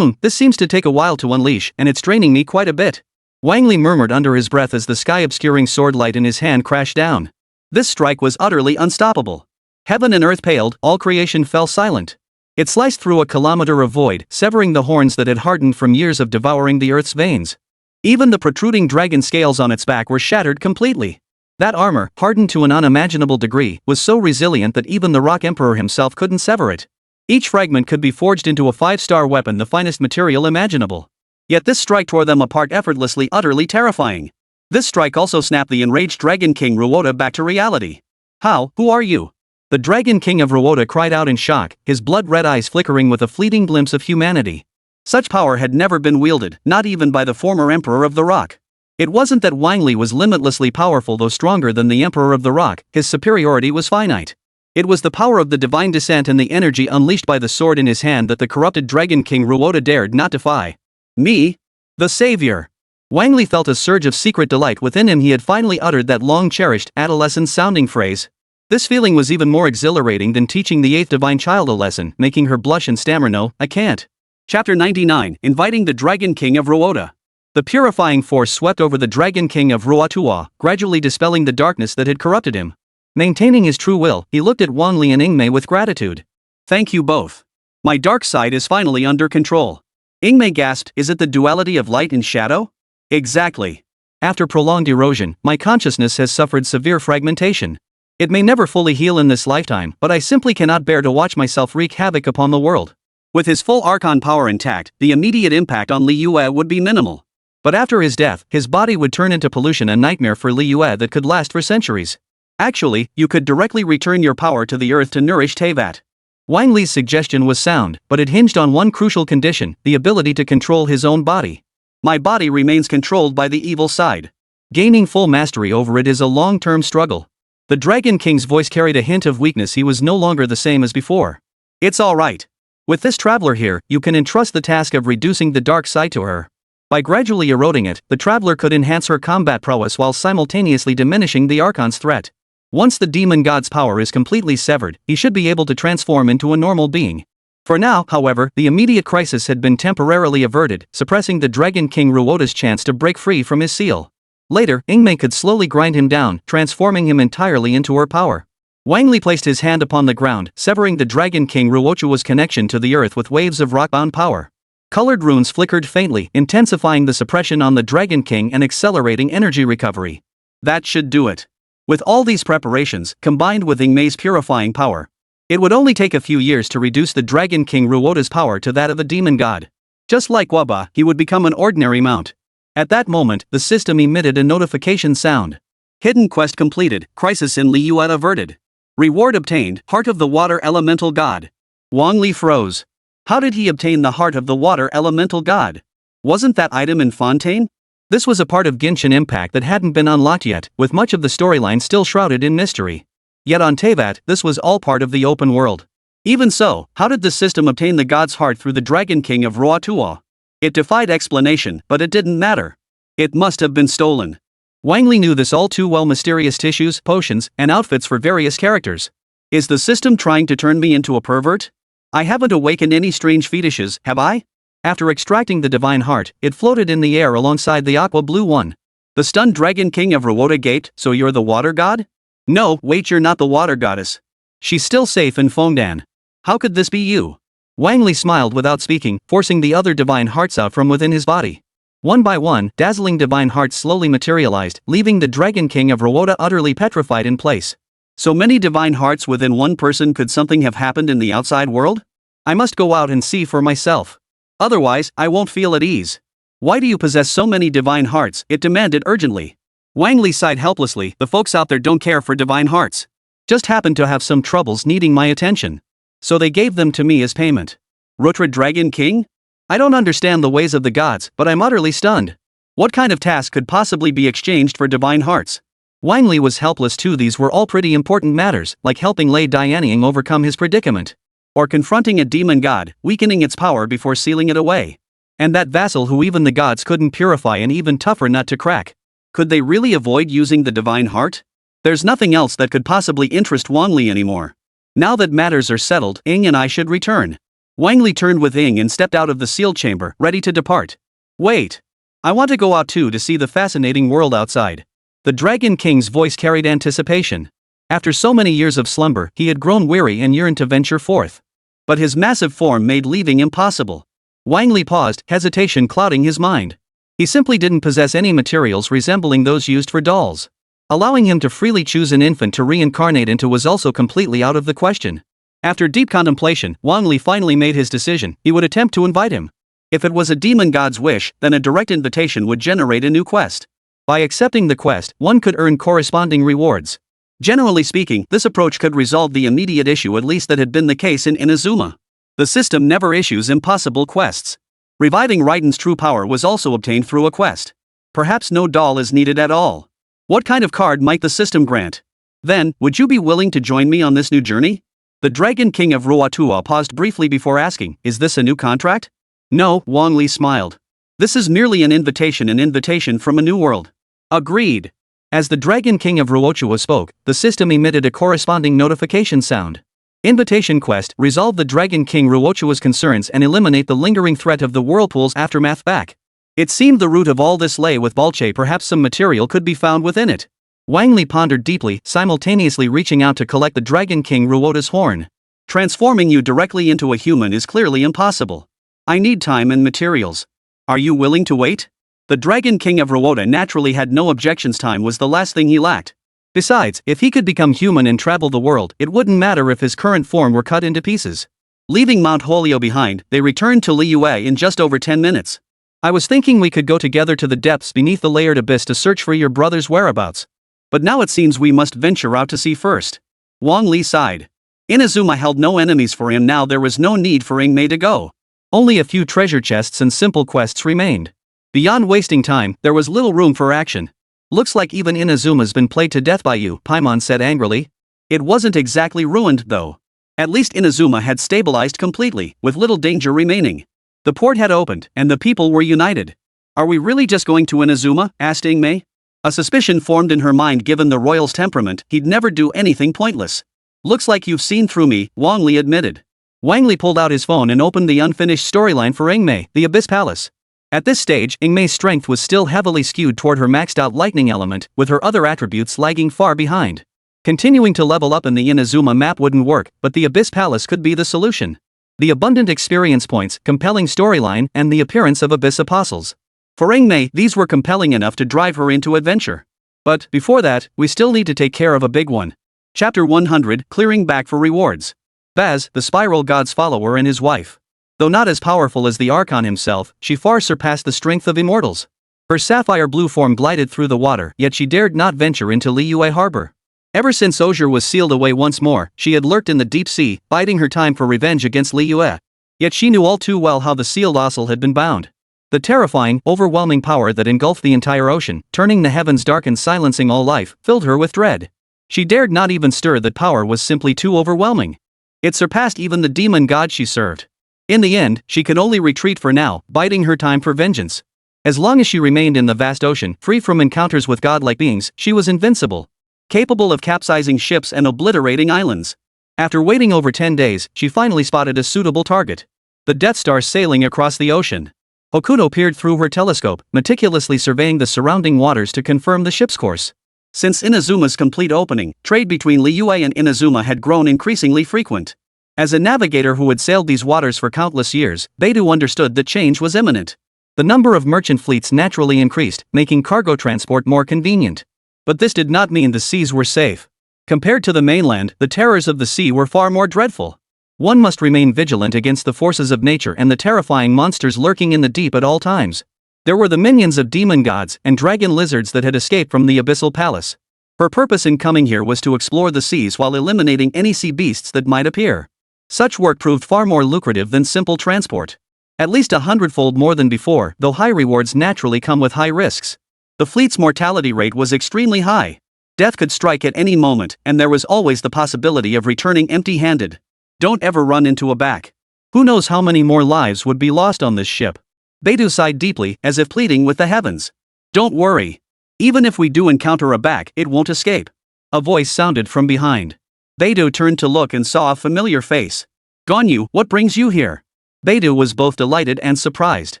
This seems to take a while to unleash, and it's draining me quite a bit. Wang Li murmured under his breath as the sky-obscuring sword light in his hand crashed down. This strike was utterly unstoppable. Heaven and earth paled, all creation fell silent. It sliced through a kilometer of void, severing the horns that had hardened from years of devouring the earth's veins. Even the protruding dragon scales on its back were shattered completely. That armor, hardened to an unimaginable degree, was so resilient that even the Rock Emperor himself couldn't sever it. Each fragment could be forged into a 5-star weapon, the finest material imaginable. Yet this strike tore them apart effortlessly, utterly terrifying. This strike also snapped the enraged Dragon King Ruota back to reality. How? Who are you? The Dragon King of Rewota cried out in shock, his blood-red eyes flickering with a fleeting glimpse of humanity. Such power had never been wielded, not even by the former Emperor of the Rock. It wasn't that Wang Li was limitlessly powerful though stronger than the Emperor of the Rock, his superiority was finite. It was the power of the divine descent and the energy unleashed by the sword in his hand that the corrupted Dragon King Rewota dared not defy. Me? The savior. Wang Li felt a surge of secret delight within him. He had finally uttered that long-cherished, adolescent-sounding phrase. This feeling was even more exhilarating than teaching the 8th divine child a lesson, making her blush and stammer, "No, I can't." Chapter 99, Inviting the Dragon King of Rewota. The purifying force swept over the Dragon King of Juhuahua, gradually dispelling the darkness that had corrupted him. Maintaining his true will, he looked at Wang Li and Ingmei with gratitude. "Thank you both. My dark side is finally under control." Ingmei gasped, "Is it the duality of light and shadow?" "Exactly. After prolonged erosion, my consciousness has suffered severe fragmentation. It may never fully heal in this lifetime, but I simply cannot bear to watch myself wreak havoc upon the world." With his full Archon power intact, the immediate impact on Li Yue would be minimal. But after his death, his body would turn into pollution, a nightmare for Li Yue that could last for centuries. Actually, you could directly return your power to the earth to nourish Teyvat. Wang Li's suggestion was sound, but it hinged on one crucial condition: the ability to control his own body. My body remains controlled by the evil side. Gaining full mastery over it is a long-term struggle. The Dragon King's voice carried a hint of weakness. He was no longer the same as before. "It's all right. With this traveler here, you can entrust the task of reducing the dark side to her. By gradually eroding it, the traveler could enhance her combat prowess while simultaneously diminishing the Archon's threat. Once the demon god's power is completely severed, he should be able to transform into a normal being." For now, however, the immediate crisis had been temporarily averted, suppressing the Dragon King Rewota's chance to break free from his seal. Later, Ingmei could slowly grind him down, transforming him entirely into her power. Wang Li placed his hand upon the ground, severing the Dragon King Rewochua's connection to the earth with waves of rock-bound power. Colored runes flickered faintly, intensifying the suppression on the Dragon King and accelerating energy recovery. That should do it. With all these preparations, combined with Ingmei's purifying power, it would only take a few years to reduce the Dragon King Rewota's power to that of a demon god. Just like Waba, he would become an ordinary mount. At that moment, the system emitted a notification sound. Hidden quest completed, crisis in Li Yue averted. Reward obtained, Heart of the Water Elemental God. Wang Li froze. How did he obtain the Heart of the Water Elemental God? Wasn't that item in Fontaine? This was a part of Genshin Impact that hadn't been unlocked yet, with much of the storyline still shrouded in mystery. Yet on Teyvat, this was all part of the open world. Even so, how did the system obtain the god's heart through the Dragon King of Rewota? It defied explanation, but it didn't matter. It must have been stolen. Wang Li knew this all too well: mysterious tissues, potions, and outfits for various characters. Is the system trying to turn me into a pervert? I haven't awakened any strange fetishes, have I? After extracting the divine heart, it floated in the air alongside the aqua-blue one. The stunned Dragon King of Rewota gaped. "So you're the water god?" "No, wait, you're not the water goddess. She's still safe in Fongdan. How could this be you?" Wang Li smiled without speaking, forcing the other divine hearts out from within his body. One by one, dazzling divine hearts slowly materialized, leaving the Dragon King of Rewota utterly petrified in place. So many divine hearts within one person. Could something have happened in the outside world? I must go out and see for myself. Otherwise, I won't feel at ease. Why do you possess so many divine hearts? It demanded urgently. Wang Li sighed helplessly. The folks out there don't care for divine hearts. Just happened to have some troubles needing my attention. So they gave them to me as payment. Rotred Dragon King? I don't understand the ways of the gods, but I'm utterly stunned. What kind of task could possibly be exchanged for divine hearts? Wang Li was helpless too. These were all pretty important matters, like helping Lei Dianying overcome his predicament. Or confronting a demon god, weakening its power before sealing it away. And that vassal who even the gods couldn't purify, an even tougher nut to crack. Could they really avoid using the divine heart? There's nothing else that could possibly interest Wang Li anymore. Now that matters are settled, Ing and I should return. Wang Li turned with Ing and stepped out of the sealed chamber, ready to depart. Wait. I want to go out too to see the fascinating world outside. The Dragon King's voice carried anticipation. After so many years of slumber, he had grown weary and yearned to venture forth. But his massive form made leaving impossible. Wang Li paused, hesitation clouding his mind. He simply didn't possess any materials resembling those used for dolls. Allowing him to freely choose an infant to reincarnate into was also completely out of the question. After deep contemplation, Wang Li finally made his decision. He would attempt to invite him. If it was a demon god's wish, then a direct invitation would generate a new quest. By accepting the quest, one could earn corresponding rewards. Generally speaking, this approach could resolve the immediate issue, at least that had been the case in Inazuma. The system never issues impossible quests. Reviving Raiden's true power was also obtained through a quest. Perhaps no doll is needed at all. What kind of card might the system grant? Then, would you be willing to join me on this new journey? The Dragon King of Juhuahua paused briefly before asking, is this a new contract? No, Wang Li smiled. This is merely an invitation from a new world. Agreed. As the Dragon King of Juhuahua spoke, the system emitted a corresponding notification sound. Invitation quest: resolve the Dragon King Juhuahua's concerns and eliminate the lingering threat of the whirlpool's aftermath back. It seemed the root of all this lay with Balche. Perhaps some material could be found within it. Wang Li pondered deeply, simultaneously reaching out to collect the Dragon King Juhuahua's horn. Transforming you directly into a human is clearly impossible. I need time and materials. Are you willing to wait? The Dragon King of Juhuahua naturally had no objections. Time was the last thing he lacked. Besides, if he could become human and travel the world, it wouldn't matter if his current form were cut into pieces. Leaving Mount Holio behind, they returned to Liyue in just over 10 minutes. I was thinking we could go together to the depths beneath the layered abyss to search for your brother's whereabouts. But now it seems we must venture out to sea first. Wang Li sighed. Inazuma held no enemies for him now. There was no need for Ingmei to go. Only a few treasure chests and simple quests remained. Beyond wasting time, there was little room for action. Looks like even Inazuma's been played to death by you, Paimon said angrily. It wasn't exactly ruined though. At least Inazuma had stabilized completely, with little danger remaining. The port had opened, and the people were united. Are we really just going to Inazuma? Asked Ingmei. A suspicion formed in her mind. Given the royal's temperament, he'd never do anything pointless. Looks like you've seen through me, Wang Li admitted. Wang Li pulled out his phone and opened the unfinished storyline for Ingmei, the Abyss Palace. At this stage, Ingmei's strength was still heavily skewed toward her maxed-out lightning element, with her other attributes lagging far behind. Continuing to level up in the Inazuma map wouldn't work, but the Abyss Palace could be the solution. The abundant experience points, compelling storyline, and the appearance of Abyss Apostles. For Ingmei, these were compelling enough to drive her into adventure. But, before that, we still need to take care of a big one. Chapter 100, Clearing Back for Rewards. Baz, the Spiral God's follower, and his wife. Though not as powerful as the Archon himself, she far surpassed the strength of immortals. Her sapphire blue form glided through the water, yet she dared not venture into Liyue harbor. Ever since Osier was sealed away once more, she had lurked in the deep sea, biding her time for revenge against Liyue. Yet she knew all too well how the sealed Ossel had been bound. The terrifying, overwhelming power that engulfed the entire ocean, turning the heavens dark and silencing all life, filled her with dread. She dared not even stir. That power was simply too overwhelming. It surpassed even the demon god she served. In the end, she could only retreat for now, biding her time for vengeance. As long as she remained in the vast ocean, free from encounters with godlike beings, she was invincible. Capable of capsizing ships and obliterating islands. After waiting over 10 days, she finally spotted a suitable target. The Death Star sailing across the ocean. Hokuto peered through her telescope, meticulously surveying the surrounding waters to confirm the ship's course. Since Inazuma's complete opening, trade between Liyue and Inazuma had grown increasingly frequent. As a navigator who had sailed these waters for countless years, Beidou understood that change was imminent. The number of merchant fleets naturally increased, making cargo transport more convenient. But this did not mean the seas were safe. Compared to the mainland, the terrors of the sea were far more dreadful. One must remain vigilant against the forces of nature and the terrifying monsters lurking in the deep at all times. There were the minions of demon gods and dragon lizards that had escaped from the Abyssal Palace. Her purpose in coming here was to explore the seas while eliminating any sea beasts that might appear. Such work proved far more lucrative than simple transport. At least 100-fold more than before, though high rewards naturally come with high risks. The fleet's mortality rate was extremely high. Death could strike at any moment, and there was always the possibility of returning empty-handed. Don't ever run into a back. Who knows how many more lives would be lost on this ship? Beidou sighed deeply, as if pleading with the heavens. Don't worry. Even if we do encounter a back, it won't escape. A voice sounded from behind. Beidou turned to look and saw a familiar face. Gonyu, what brings you here? Beidou was both delighted and surprised.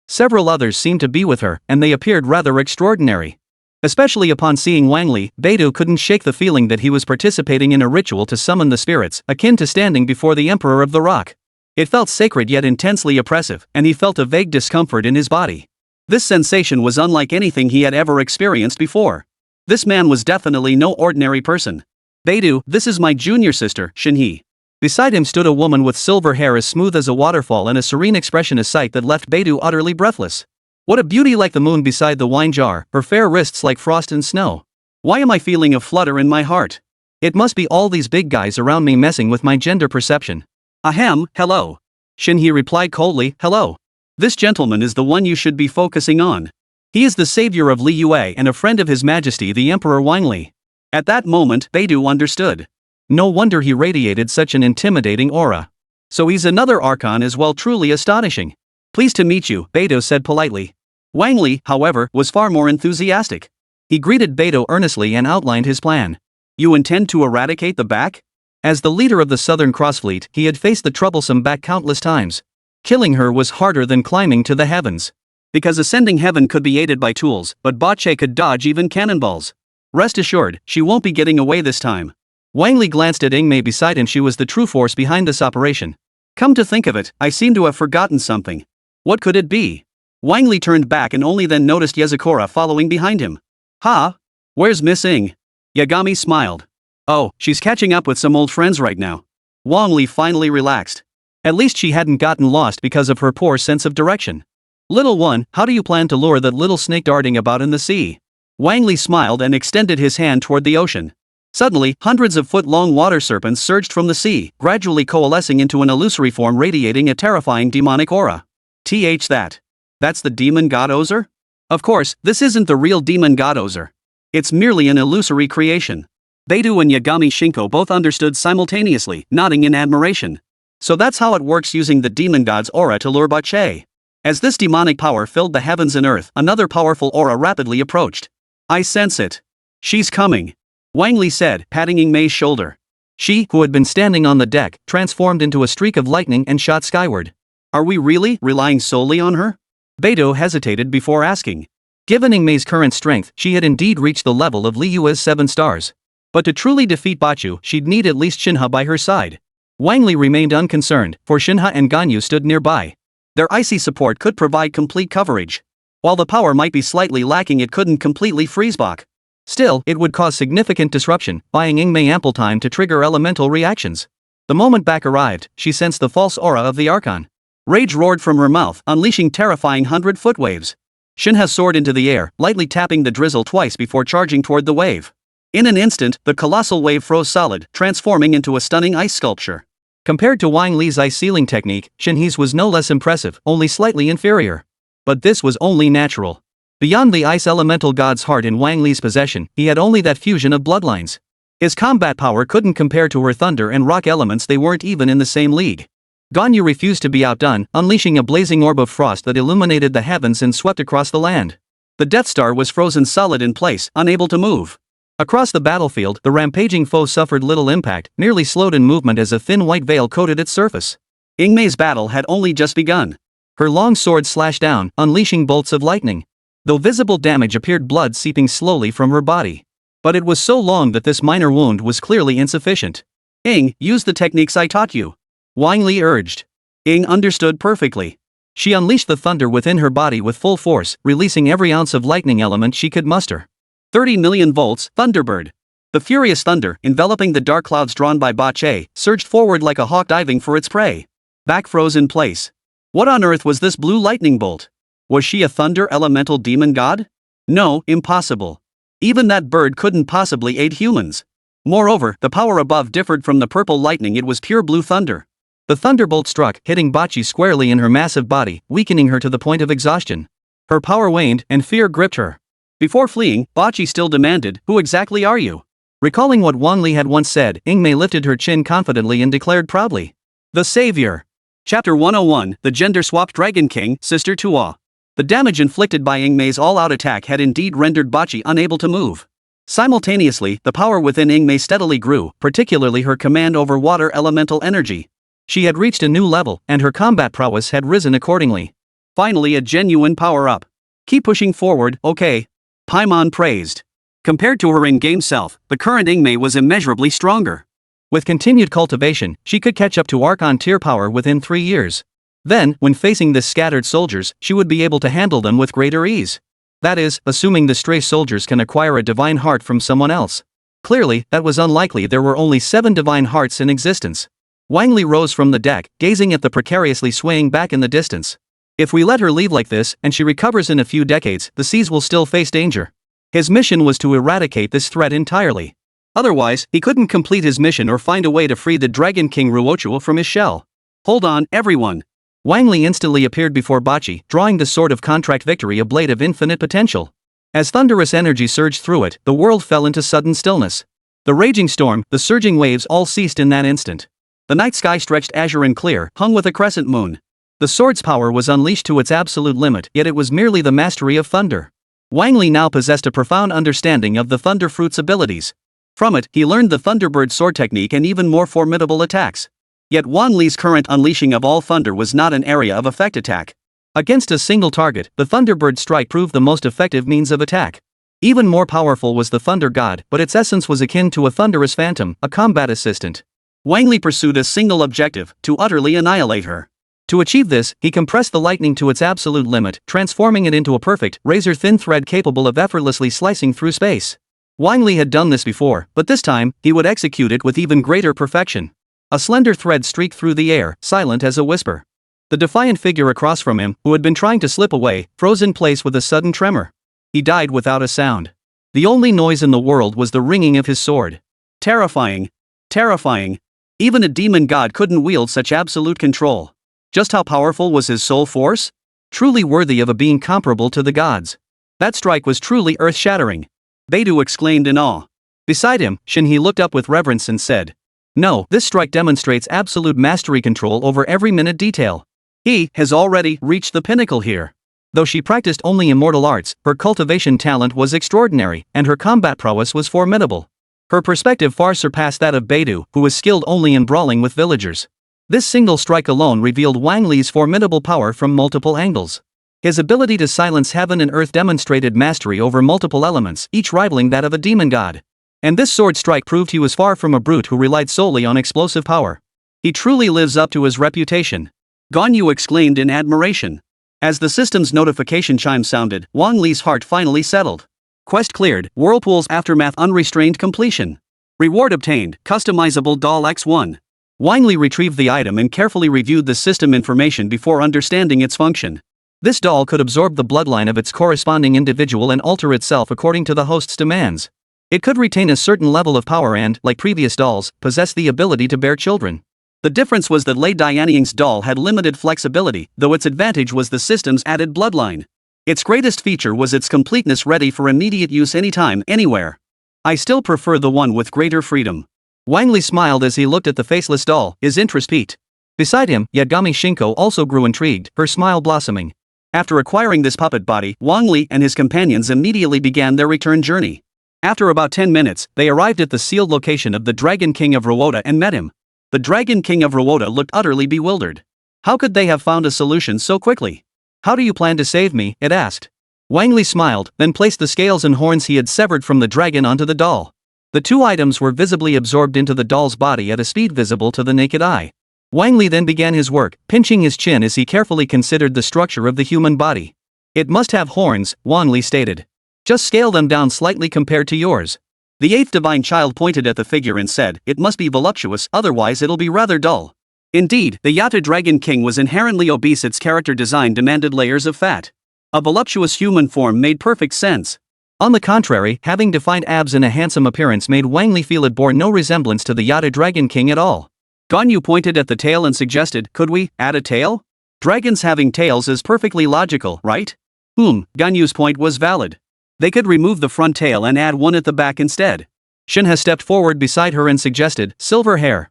Several others seemed to be with her, and they appeared rather extraordinary. Especially upon seeing Wang Li, Beidou couldn't shake the feeling that he was participating in a ritual to summon the spirits, akin to standing before the Emperor of the Rock. It felt sacred yet intensely oppressive, and he felt a vague discomfort in his body. This sensation was unlike anything he had ever experienced before. This man was definitely no ordinary person. Beidou, this is my junior sister, Shinhee. Beside him stood a woman with silver hair as smooth as a waterfall and a serene expression, a sight that left Beidou utterly breathless. What a beauty, like the moon beside the wine jar, her fair wrists like frost and snow. Why am I feeling a flutter in my heart? It must be all these big guys around me messing with my gender perception. Ahem, hello. Shinhee replied coldly, hello. This gentleman is the one you should be focusing on. He is the savior of Liyue and a friend of His Majesty the Emperor Wang Li. At that moment, Beidou understood. No wonder he radiated such an intimidating aura. So he's another Archon as well, truly astonishing. Pleased to meet you, Beidou said politely. Wang Li, however, was far more enthusiastic. He greeted Beidou earnestly and outlined his plan. You intend to eradicate the back? As the leader of the Southern Cross Fleet, he had faced the troublesome back countless times. Killing her was harder than climbing to the heavens. Because ascending heaven could be aided by tools, but Bache could dodge even cannonballs. Rest assured, she won't be getting away this time. Wang Li glanced at Ingmei beside him. She was the true force behind this operation. Come to think of it, I seem to have forgotten something. What could it be? Wang Li turned back and only then noticed Yuzakura following behind him. Ha? Where's Miss Ing? Yagami smiled. Oh, she's catching up with some old friends right now. Wang Li finally relaxed. At least she hadn't gotten lost because of her poor sense of direction. Little one, how do you plan to lure that little snake darting about in the sea? Wang Li smiled and extended his hand toward the ocean. Suddenly, hundreds of foot-long water serpents surged from the sea, gradually coalescing into an illusory form radiating a terrifying demonic aura. That's the demon god Ozer? Of course, this isn't the real demon god Ozer. It's merely an illusory creation. Beidou and Yagami Shinko both understood simultaneously, nodding in admiration. So that's how it works, using the demon god's aura to lure Bache. As this demonic power filled the heavens and earth, another powerful aura rapidly approached. I sense it. She's coming. Wang Li said, patting Ingmei's shoulder. She, who had been standing on the deck, transformed into a streak of lightning and shot skyward. Are we really relying solely on her? Beidou hesitated before asking. Given Ingmei's current strength, she had indeed reached the level of Liyue's 7 stars. But to truly defeat Bachu, she'd need at least Shinha by her side. Wang Li remained unconcerned, for Shinha and Ganyu stood nearby. Their icy support could provide complete coverage. While the power might be slightly lacking, it couldn't completely freeze Bach. Still, it would cause significant disruption, buying Ingmei ample time to trigger elemental reactions. The moment Bach arrived, she sensed the false aura of the Archon. Rage roared from her mouth, unleashing terrifying 100-foot waves. Shinha soared into the air, lightly tapping the drizzle twice before charging toward the wave. In an instant, the colossal wave froze solid, transforming into a stunning ice sculpture. Compared to Wang Li's ice sealing technique, Shinhe's was no less impressive, only slightly inferior. But this was only natural. Beyond the ice elemental god's heart in Wang Li's possession, he had only that fusion of bloodlines. His combat power couldn't compare to her thunder and rock elements, they weren't even in the same league. Ganyu refused to be outdone, unleashing a blazing orb of frost that illuminated the heavens and swept across the land. The Death Star was frozen solid in place, unable to move. Across the battlefield, the rampaging foe suffered little impact, merely slowed in movement as a thin white veil coated its surface. Ingmei's battle had only just begun. Her long sword slashed down, unleashing bolts of lightning. Though visible damage appeared, blood seeping slowly from her body. But it was so long that this minor wound was clearly insufficient. Ing, use the techniques I taught you. Wang Li urged. Ing understood perfectly. She unleashed the thunder within her body with full force, releasing every ounce of lightning element she could muster. 30 million volts, Thunderbird. The furious thunder, enveloping the dark clouds drawn by Bache, surged forward like a hawk diving for its prey. Bach froze in place. What on earth was this blue lightning bolt? Was she a thunder elemental demon god? No, impossible. Even that bird couldn't possibly aid humans. Moreover, the power above differed from the purple lightning, it was pure blue thunder. The thunderbolt struck, hitting Bachi squarely in her massive body, weakening her to the point of exhaustion. Her power waned, and fear gripped her. Before fleeing, Bachi still demanded, "Who exactly are you?" Recalling what Wang Li had once said, Ingmei lifted her chin confidently and declared proudly, "The Savior." Chapter 101, The Gender-Swapped Dragon King, Sister Tua. The damage inflicted by Ingmei's all-out attack had indeed rendered Bachi unable to move. Simultaneously, the power within Ingmei steadily grew, particularly her command over water elemental energy. She had reached a new level, and her combat prowess had risen accordingly. Finally, a genuine power-up. Keep pushing forward, okay? Paimon praised. Compared to her in-game self, the current Ingmei was immeasurably stronger. With continued cultivation, she could catch up to Archon tier power within 3 years. Then, when facing the scattered soldiers, she would be able to handle them with greater ease. That is, assuming the stray soldiers can acquire a divine heart from someone else. Clearly, that was unlikely. There were only 7 divine hearts in existence. Wang Li rose from the deck, gazing at the precariously swaying back in the distance. If we let her leave like this, and she recovers in a few decades, the seas will still face danger. His mission was to eradicate this threat entirely. Otherwise, he couldn't complete his mission or find a way to free the Dragon King Ruochuo from his shell. Hold on, everyone. Wang Li instantly appeared before Bocce, drawing the sword of contract victory, a blade of infinite potential. As thunderous energy surged through it, the world fell into sudden stillness. The raging storm, the surging waves all ceased in that instant. The night sky stretched azure and clear, hung with a crescent moon. The sword's power was unleashed to its absolute limit, yet it was merely the mastery of thunder. Wang Li now possessed a profound understanding of the Thunder Fruit's abilities. From it, he learned the Thunderbird sword technique and even more formidable attacks. Yet Wang Li's current unleashing of all thunder was not an area of effect attack. Against a single target, the Thunderbird strike proved the most effective means of attack. Even more powerful was the Thunder God, but its essence was akin to a thunderous phantom, a combat assistant. Wang Li pursued a single objective: to utterly annihilate her. To achieve this, he compressed the lightning to its absolute limit, transforming it into a perfect, razor-thin thread capable of effortlessly slicing through space. Wang Li had done this before, but this time, he would execute it with even greater perfection. A slender thread streaked through the air, silent as a whisper. The defiant figure across from him, who had been trying to slip away, froze in place with a sudden tremor. He died without a sound. The only noise in the world was the ringing of his sword. Terrifying. Terrifying. Even a demon god couldn't wield such absolute control. Just how powerful was his soul force? Truly worthy of a being comparable to the gods. That strike was truly earth-shattering. Beidou exclaimed in awe. Beside him, Shinhe looked up with reverence and said, "No, this strike demonstrates absolute mastery, control over every minute detail. He has already reached the pinnacle here." Though she practiced only immortal arts, her cultivation talent was extraordinary, and her combat prowess was formidable. Her perspective far surpassed that of Beidou, who was skilled only in brawling with villagers. This single strike alone revealed Wang Li's formidable power from multiple angles. His ability to silence heaven and earth demonstrated mastery over multiple elements, each rivaling that of a demon god. And this sword strike proved he was far from a brute who relied solely on explosive power. He truly lives up to his reputation. Ganyu exclaimed in admiration. As the system's notification chime sounded, Wang Li's heart finally settled. Quest cleared, Whirlpool's Aftermath unrestrained completion. Reward obtained, customizable doll X1. Wang Li retrieved the item and carefully reviewed the system information before understanding its function. This doll could absorb the bloodline of its corresponding individual and alter itself according to the host's demands. It could retain a certain level of power and, like previous dolls, possess the ability to bear children. The difference was that Lei Dianying's doll had limited flexibility, though its advantage was the system's added bloodline. Its greatest feature was its completeness, ready for immediate use anytime, anywhere. I still prefer the one with greater freedom. Wang Li smiled as he looked at the faceless doll, his interest piqued. Beside him, Yagami Shinko also grew intrigued, her smile blossoming. After acquiring this puppet body, Wang Li and his companions immediately began their return journey. After about 10 minutes, they arrived at the sealed location of the Dragon King of Rewota and met him. The Dragon King of Rewota looked utterly bewildered. How could they have found a solution so quickly? "How do you plan to save me?" it asked. Wang Li smiled, then placed the scales and horns he had severed from the dragon onto the doll. The two items were visibly absorbed into the doll's body at a speed visible to the naked eye. Wang Li then began his work, pinching his chin as he carefully considered the structure of the human body. "It must have horns," Wang Li stated. "Just scale them down slightly compared to yours." The eighth divine child pointed at the figure and said, "It must be voluptuous, otherwise it'll be rather dull." Indeed, the Yatta Dragon King was inherently obese. Its character design demanded layers of fat. A voluptuous human form made perfect sense. On the contrary, having defined abs and a handsome appearance made Wang Li feel it bore no resemblance to the Yatta Dragon King at all. Ganyu pointed at the tail and suggested, "Could we add a tail? Dragons having tails is perfectly logical, right?" Ganyu's point was valid. They could remove the front tail and add one at the back instead. Shinhe stepped forward beside her and suggested, "Silver hair."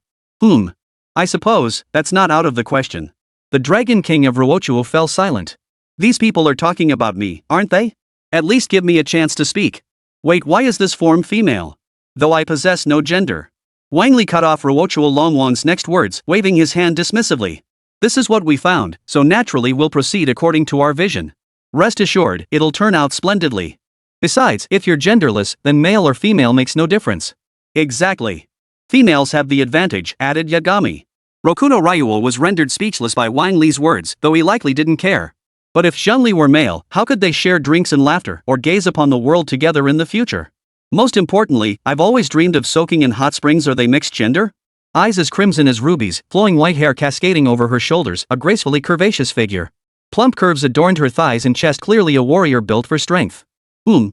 I suppose that's not out of the question." The Dragon King of Ruochuo fell silent. "These people are talking about me, aren't they? At least give me a chance to speak. Wait, why is this form female? Though I possess no gender." Wang Li cut off Ruochuo Longwang's next words, waving his hand dismissively. "This is what we found, so naturally we'll proceed according to our vision. Rest assured, it'll turn out splendidly. Besides, if you're genderless, then male or female makes no difference." "Exactly. Females have the advantage," added Yagami. Rokuno Ryuo was rendered speechless by Wang Li's words, though he likely didn't care. But if Zhengli were male, how could they share drinks and laughter, or gaze upon the world together in the future? Most importantly, I've always dreamed of soaking in hot springs. Are they mixed gender? Eyes as crimson as rubies, flowing white hair cascading over her shoulders, a gracefully curvaceous figure. Plump curves adorned her thighs and chest, clearly a warrior built for strength.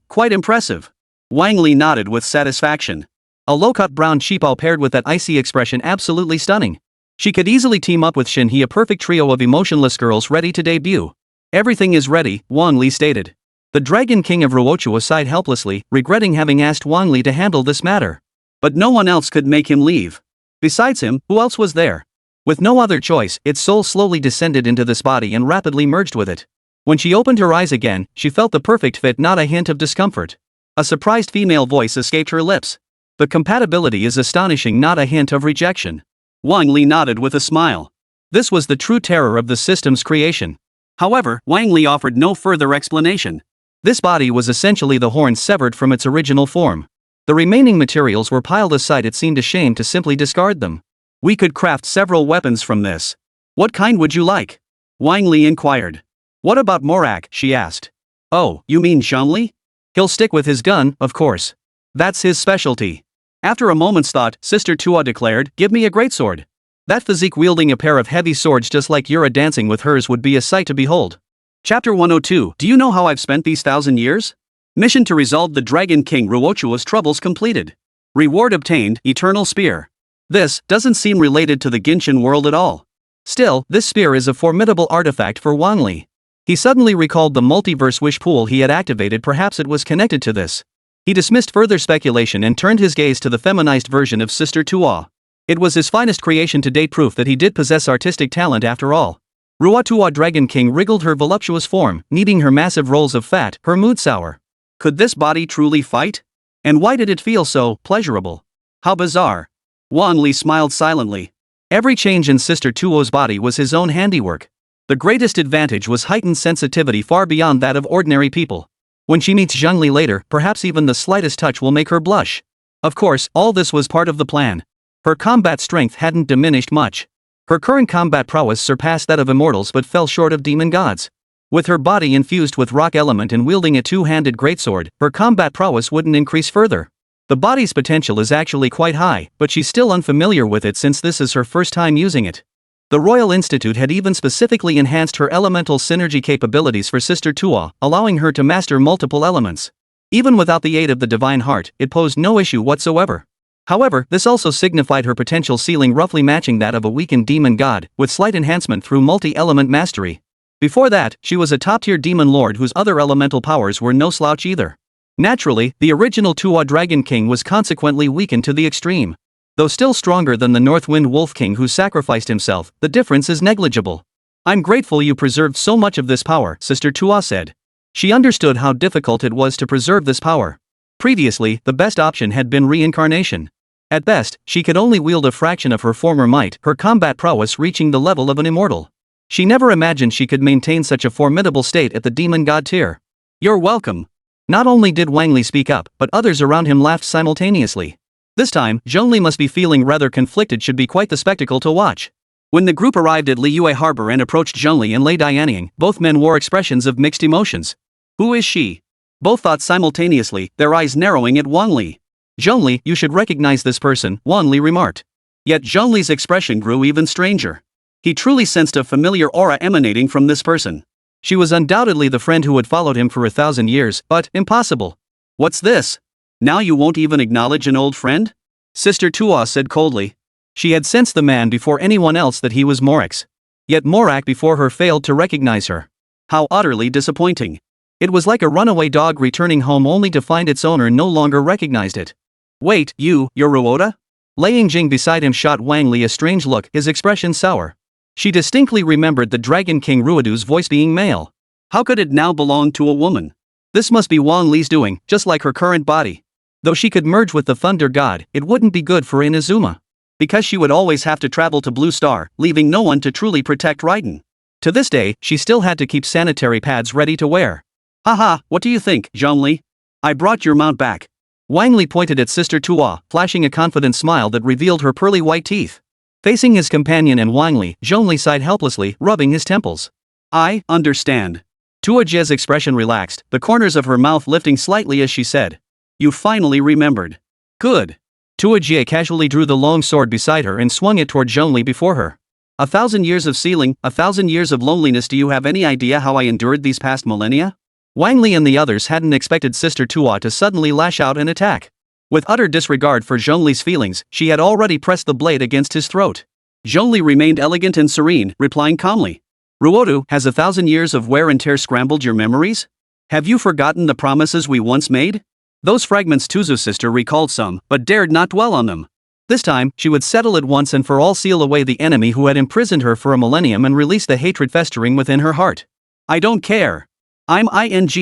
Quite impressive." Wang Li nodded with satisfaction. A low-cut brown cheepaw paired with that icy expression absolutely stunning. She could easily team up with Shinhee, a perfect trio of emotionless girls ready to debut. Everything is ready, Wang Li stated. The Dragon King of Rewhotsuwa sighed helplessly, regretting having asked Wang Li to handle this matter. But no one else could make him leave. Besides him, who else was there? With no other choice, its soul slowly descended into this body and rapidly merged with it. When she opened her eyes again, she felt the perfect fit, not a hint of discomfort. A surprised female voice escaped her lips. The compatibility is astonishing, not a hint of rejection. Wang Li nodded with a smile. This was the true terror of the system's creation. However, Wang Li offered no further explanation. This body was essentially the horn severed from its original form. The remaining materials were piled aside. It seemed a shame to simply discard them. We could craft several weapons from this. What kind would you like? Wang Li inquired. What about Morak? She asked. Oh, you mean Zhongli? He'll stick with his gun, of course. That's his specialty. After a moment's thought, Sister Tua declared, give me a greatsword. That physique wielding a pair of heavy swords just like Yura dancing with hers would be a sight to behold. Chapter 102. Do you know how I've spent these 1,000 years? Mission to resolve the Dragon King Rewhotsuwa's troubles completed. Reward obtained, Eternal Spear. This doesn't seem related to the Genshin world at all. Still, this spear is a formidable artifact for Wang Li. He suddenly recalled the multiverse wish pool he had activated. Perhaps it was connected to this. He dismissed further speculation and turned his gaze to the feminized version of Sister Tua. It was his finest creation to date, proof that he did possess artistic talent after all. Rewhotsuwa Dragon King wriggled her voluptuous form, kneading her massive rolls of fat, her mood sour. Could this body truly fight? And why did it feel so pleasurable? How bizarre. Wang Li smiled silently. Every change in Sister Tuo's body was his own handiwork. The greatest advantage was heightened sensitivity far beyond that of ordinary people. When she meets Zhongli later, perhaps even the slightest touch will make her blush. Of course, all this was part of the plan. Her combat strength hadn't diminished much. Her current combat prowess surpassed that of immortals but fell short of demon gods. With her body infused with rock element and wielding a two-handed greatsword, her combat prowess wouldn't increase further. The body's potential is actually quite high, but she's still unfamiliar with it since this is her first time using it. The Royal Institute had even specifically enhanced her elemental synergy capabilities for Sister Tua, allowing her to master multiple elements. Even without the aid of the Divine Heart, it posed no issue whatsoever. However, this also signified her potential ceiling roughly matching that of a weakened demon god, with slight enhancement through multi-element mastery. Before that, she was a top-tier demon lord whose other elemental powers were no slouch either. Naturally, the original Tua Dragon King was consequently weakened to the extreme. Though still stronger than the Northwind Wolf King who sacrificed himself, the difference is negligible. I'm grateful you preserved so much of this power, Sister Tua said. She understood how difficult it was to preserve this power. Previously, the best option had been reincarnation. At best, she could only wield a fraction of her former might, her combat prowess reaching the level of an immortal. She never imagined she could maintain such a formidable state at the demon god tier. You're welcome. Not only did Wang Li speak up, but others around him laughed simultaneously. This time, Zhongli must be feeling rather conflicted. Should be quite the spectacle to watch. When the group arrived at Liyue Harbor and approached Zhongli and Lei Dianying, both men wore expressions of mixed emotions. Who is she? Both thought simultaneously, their eyes narrowing at Wang Li. Zhongli, you should recognize this person, Wang Li remarked. Yet Zhongli's expression grew even stranger. He truly sensed a familiar aura emanating from this person. She was undoubtedly the friend who had followed him for 1,000 years, but impossible. What's this? Now you won't even acknowledge an old friend? Sister Tua said coldly. She had sensed the man before anyone else that he was Morak's. Yet Morak before her failed to recognize her. How utterly disappointing. It was like a runaway dog returning home only to find its owner no longer recognized it. Wait, you're Ruoda? Lei Yingjing beside him shot Wang Li a strange look, his expression sour. She distinctly remembered the Dragon King Ruodu's voice being male. How could it now belong to a woman? This must be Wang Li's doing, just like her current body. Though she could merge with the Thunder God, it wouldn't be good for Inazuma. Because she would always have to travel to Blue Star, leaving no one to truly protect Raiden. To this day, she still had to keep sanitary pads ready to wear. Haha, what do you think, Zhongli? I brought your mount back. Wang Li pointed at Sister Tua, flashing a confident smile that revealed her pearly white teeth. Facing his companion and Wang Li, Zhongli sighed helplessly, rubbing his temples. I understand. Tua Jie's expression relaxed, the corners of her mouth lifting slightly as she said. You finally remembered. Good. Tua Jie casually drew the long sword beside her and swung it toward Zhongli before her. 1,000 years of sealing, 1,000 years of loneliness. Do you have any idea how I endured these past millennia? Wang Li and the others hadn't expected Sister Tua to suddenly lash out and attack. With utter disregard for Zhongli's feelings, she had already pressed the blade against his throat. Zhongli remained elegant and serene, replying calmly. Ruotu, has 1,000 years of wear and tear scrambled your memories? Have you forgotten the promises we once made? Those fragments Tuzu's sister recalled some, but dared not dwell on them. This time, she would settle it once and for all, seal away the enemy who had imprisoned her for a millennium and release the hatred festering within her heart. I don't care. I'm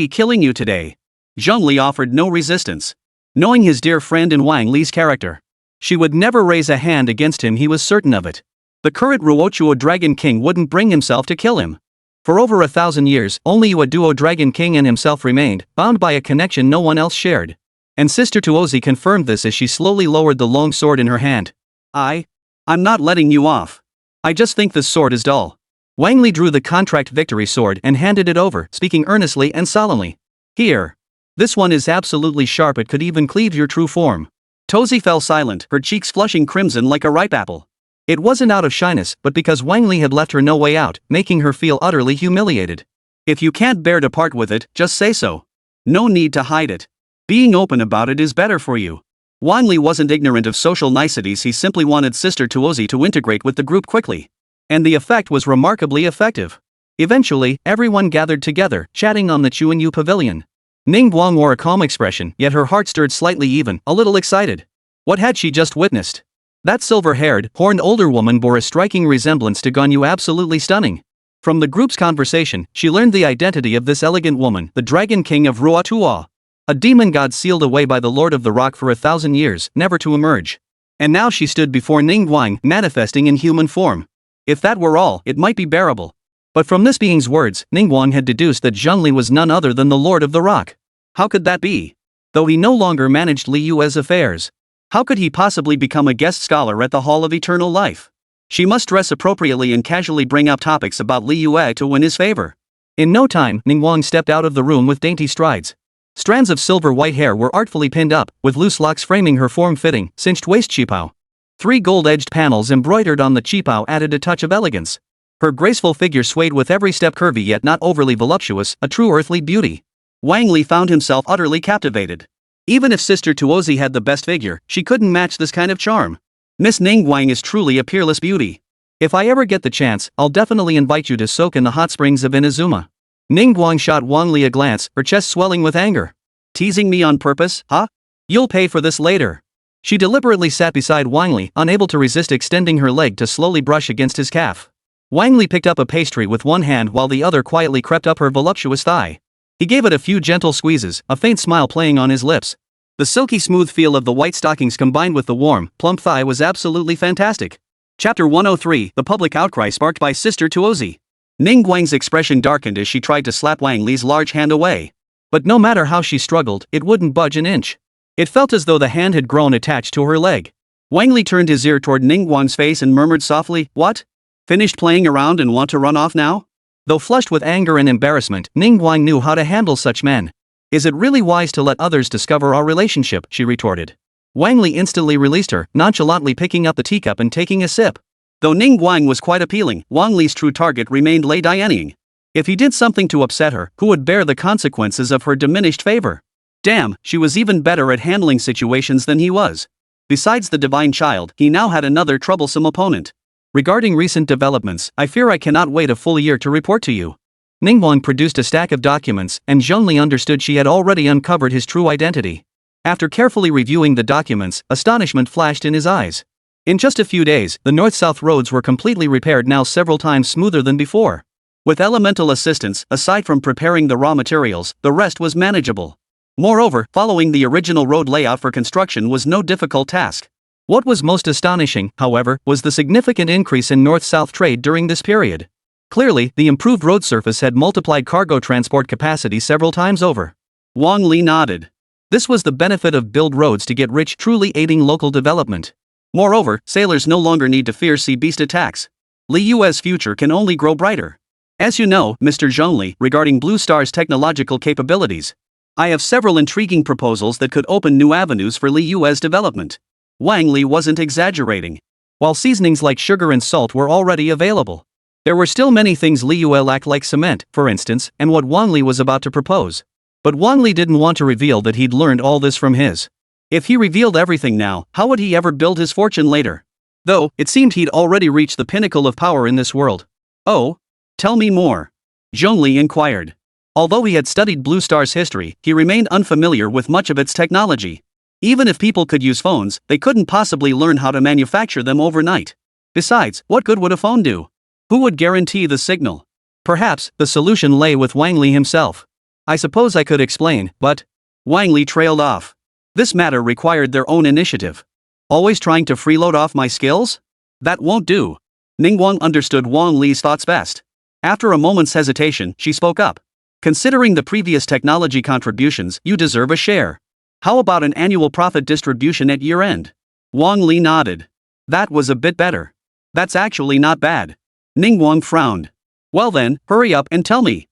killing you today. Zhongli offered no resistance. Knowing his dear friend in Wang Li's character, she would never raise a hand against him, he was certain of it. The current Ruochuo Dragon King wouldn't bring himself to kill him. For over 1,000 years, only Ueduo Dragon King and himself remained, bound by a connection no one else shared. And Sister Tuozi confirmed this as she slowly lowered the long sword in her hand. I'm not letting you off. I just think this sword is dull. Wang Li drew the contract victory sword and handed it over, speaking earnestly and solemnly. Here. This one is absolutely sharp, it could even cleave your true form. Tuozi fell silent, her cheeks flushing crimson like a ripe apple. It wasn't out of shyness, but because Wang Li had left her no way out, making her feel utterly humiliated. If you can't bear to part with it, just say so. No need to hide it. Being open about it is better for you. Wang Li wasn't ignorant of social niceties, he simply wanted Sister Tuozi to integrate with the group quickly. And the effect was remarkably effective. Eventually, everyone gathered together, chatting on the Chuanyu pavilion. Ningguang wore a calm expression, yet her heart stirred slightly, even a little excited. What had she just witnessed? That silver-haired, horned older woman bore a striking resemblance to Ganyu, absolutely stunning. From the group's conversation, she learned the identity of this elegant woman, the Dragon King of Ruotuo. A demon god sealed away by the Lord of the Rock for 1,000 years, never to emerge. And now she stood before Ningguang, manifesting in human form. If that were all, it might be bearable. But from this being's words, Ningguang had deduced that Zhongli was none other than the Lord of the Rock. How could that be? Though he no longer managed Li Yue's affairs, how could he possibly become a guest scholar at the Hall of Eternal Life? She must dress appropriately and casually bring up topics about Li Yue to win his favor. In no time, Ningguang stepped out of the room with dainty strides. Strands of silver white hair were artfully pinned up, with loose locks framing her form-fitting, cinched waist qipao. 3 gold-edged panels embroidered on the qipao added a touch of elegance. Her graceful figure swayed with every step, curvy yet not overly voluptuous, a true earthly beauty. Wang Li found himself utterly captivated. Even if Sister Tuozi had the best figure, she couldn't match this kind of charm. Miss Ningguang is truly a peerless beauty. If I ever get the chance, I'll definitely invite you to soak in the hot springs of Inazuma. Ningguang shot Wang Li a glance, her chest swelling with anger. Teasing me on purpose, huh? You'll pay for this later. She deliberately sat beside Wang Li, unable to resist extending her leg to slowly brush against his calf. Wang Li picked up a pastry with one hand while the other quietly crept up her voluptuous thigh. He gave it a few gentle squeezes, a faint smile playing on his lips. The silky smooth feel of the white stockings combined with the warm, plump thigh was absolutely fantastic. Chapter 103, The Public Outcry Sparked by Sister Tuozi. Ningguang's expression darkened as she tried to slap Wang Li's large hand away. But no matter how she struggled, it wouldn't budge an inch. It felt as though the hand had grown attached to her leg. Wang Li turned his ear toward Ningguang's face and murmured softly, "What? Finished playing around and want to run off now?" Though flushed with anger and embarrassment, Ningguang knew how to handle such men. "Is it really wise to let others discover our relationship?" she retorted. Wang Li instantly released her, nonchalantly picking up the teacup and taking a sip. Though Ningguang was quite appealing, Wang Li's true target remained Lei Dianying. If he did something to upset her, who would bear the consequences of her diminished favor? Damn, she was even better at handling situations than he was. Besides the divine child, he now had another troublesome opponent. Regarding recent developments, I fear I cannot wait a full year to report to you. Ningguang produced a stack of documents, and Zhongli understood she had already uncovered his true identity. After carefully reviewing the documents, astonishment flashed in his eyes. In just a few days, the north-south roads were completely repaired, now several times smoother than before. With elemental assistance, aside from preparing the raw materials, the rest was manageable. Moreover, following the original road layout for construction was no difficult task. What was most astonishing, however, was the significant increase in north-south trade during this period. Clearly, the improved road surface had multiplied cargo transport capacity several times over. Wang Li nodded. This was the benefit of build roads to get rich, truly aiding local development. Moreover, sailors no longer need to fear sea beast attacks. Li Yue's future can only grow brighter. As you know, Mr. Zhongli, regarding Blue Star's technological capabilities, I have several intriguing proposals that could open new avenues for Li Yue's development. Wang Li wasn't exaggerating. While seasonings like sugar and salt were already available, there were still many things Li Yue lacked, like cement, for instance, and what Wang Li was about to propose. But Wang Li didn't want to reveal that he'd learned all this from his If he revealed everything now, how would he ever build his fortune later? Though, it seemed he'd already reached the pinnacle of power in this world. Oh? Tell me more. Zhongli inquired. Although he had studied Blue Star's history, he remained unfamiliar with much of its technology. Even if people could use phones, they couldn't possibly learn how to manufacture them overnight. Besides, what good would a phone do? Who would guarantee the signal? Perhaps, the solution lay with Wang Li himself. I suppose I could explain, but... Wang Li trailed off. This matter required their own initiative. Always trying to freeload off my skills? That won't do. Ningguang understood Wang Li's thoughts best. After a moment's hesitation, she spoke up. Considering the previous technology contributions, you deserve a share. How about an annual profit distribution at year-end? Wang Li nodded. That was a bit better. That's actually not bad. Ningguang frowned. Well then, hurry up and tell me.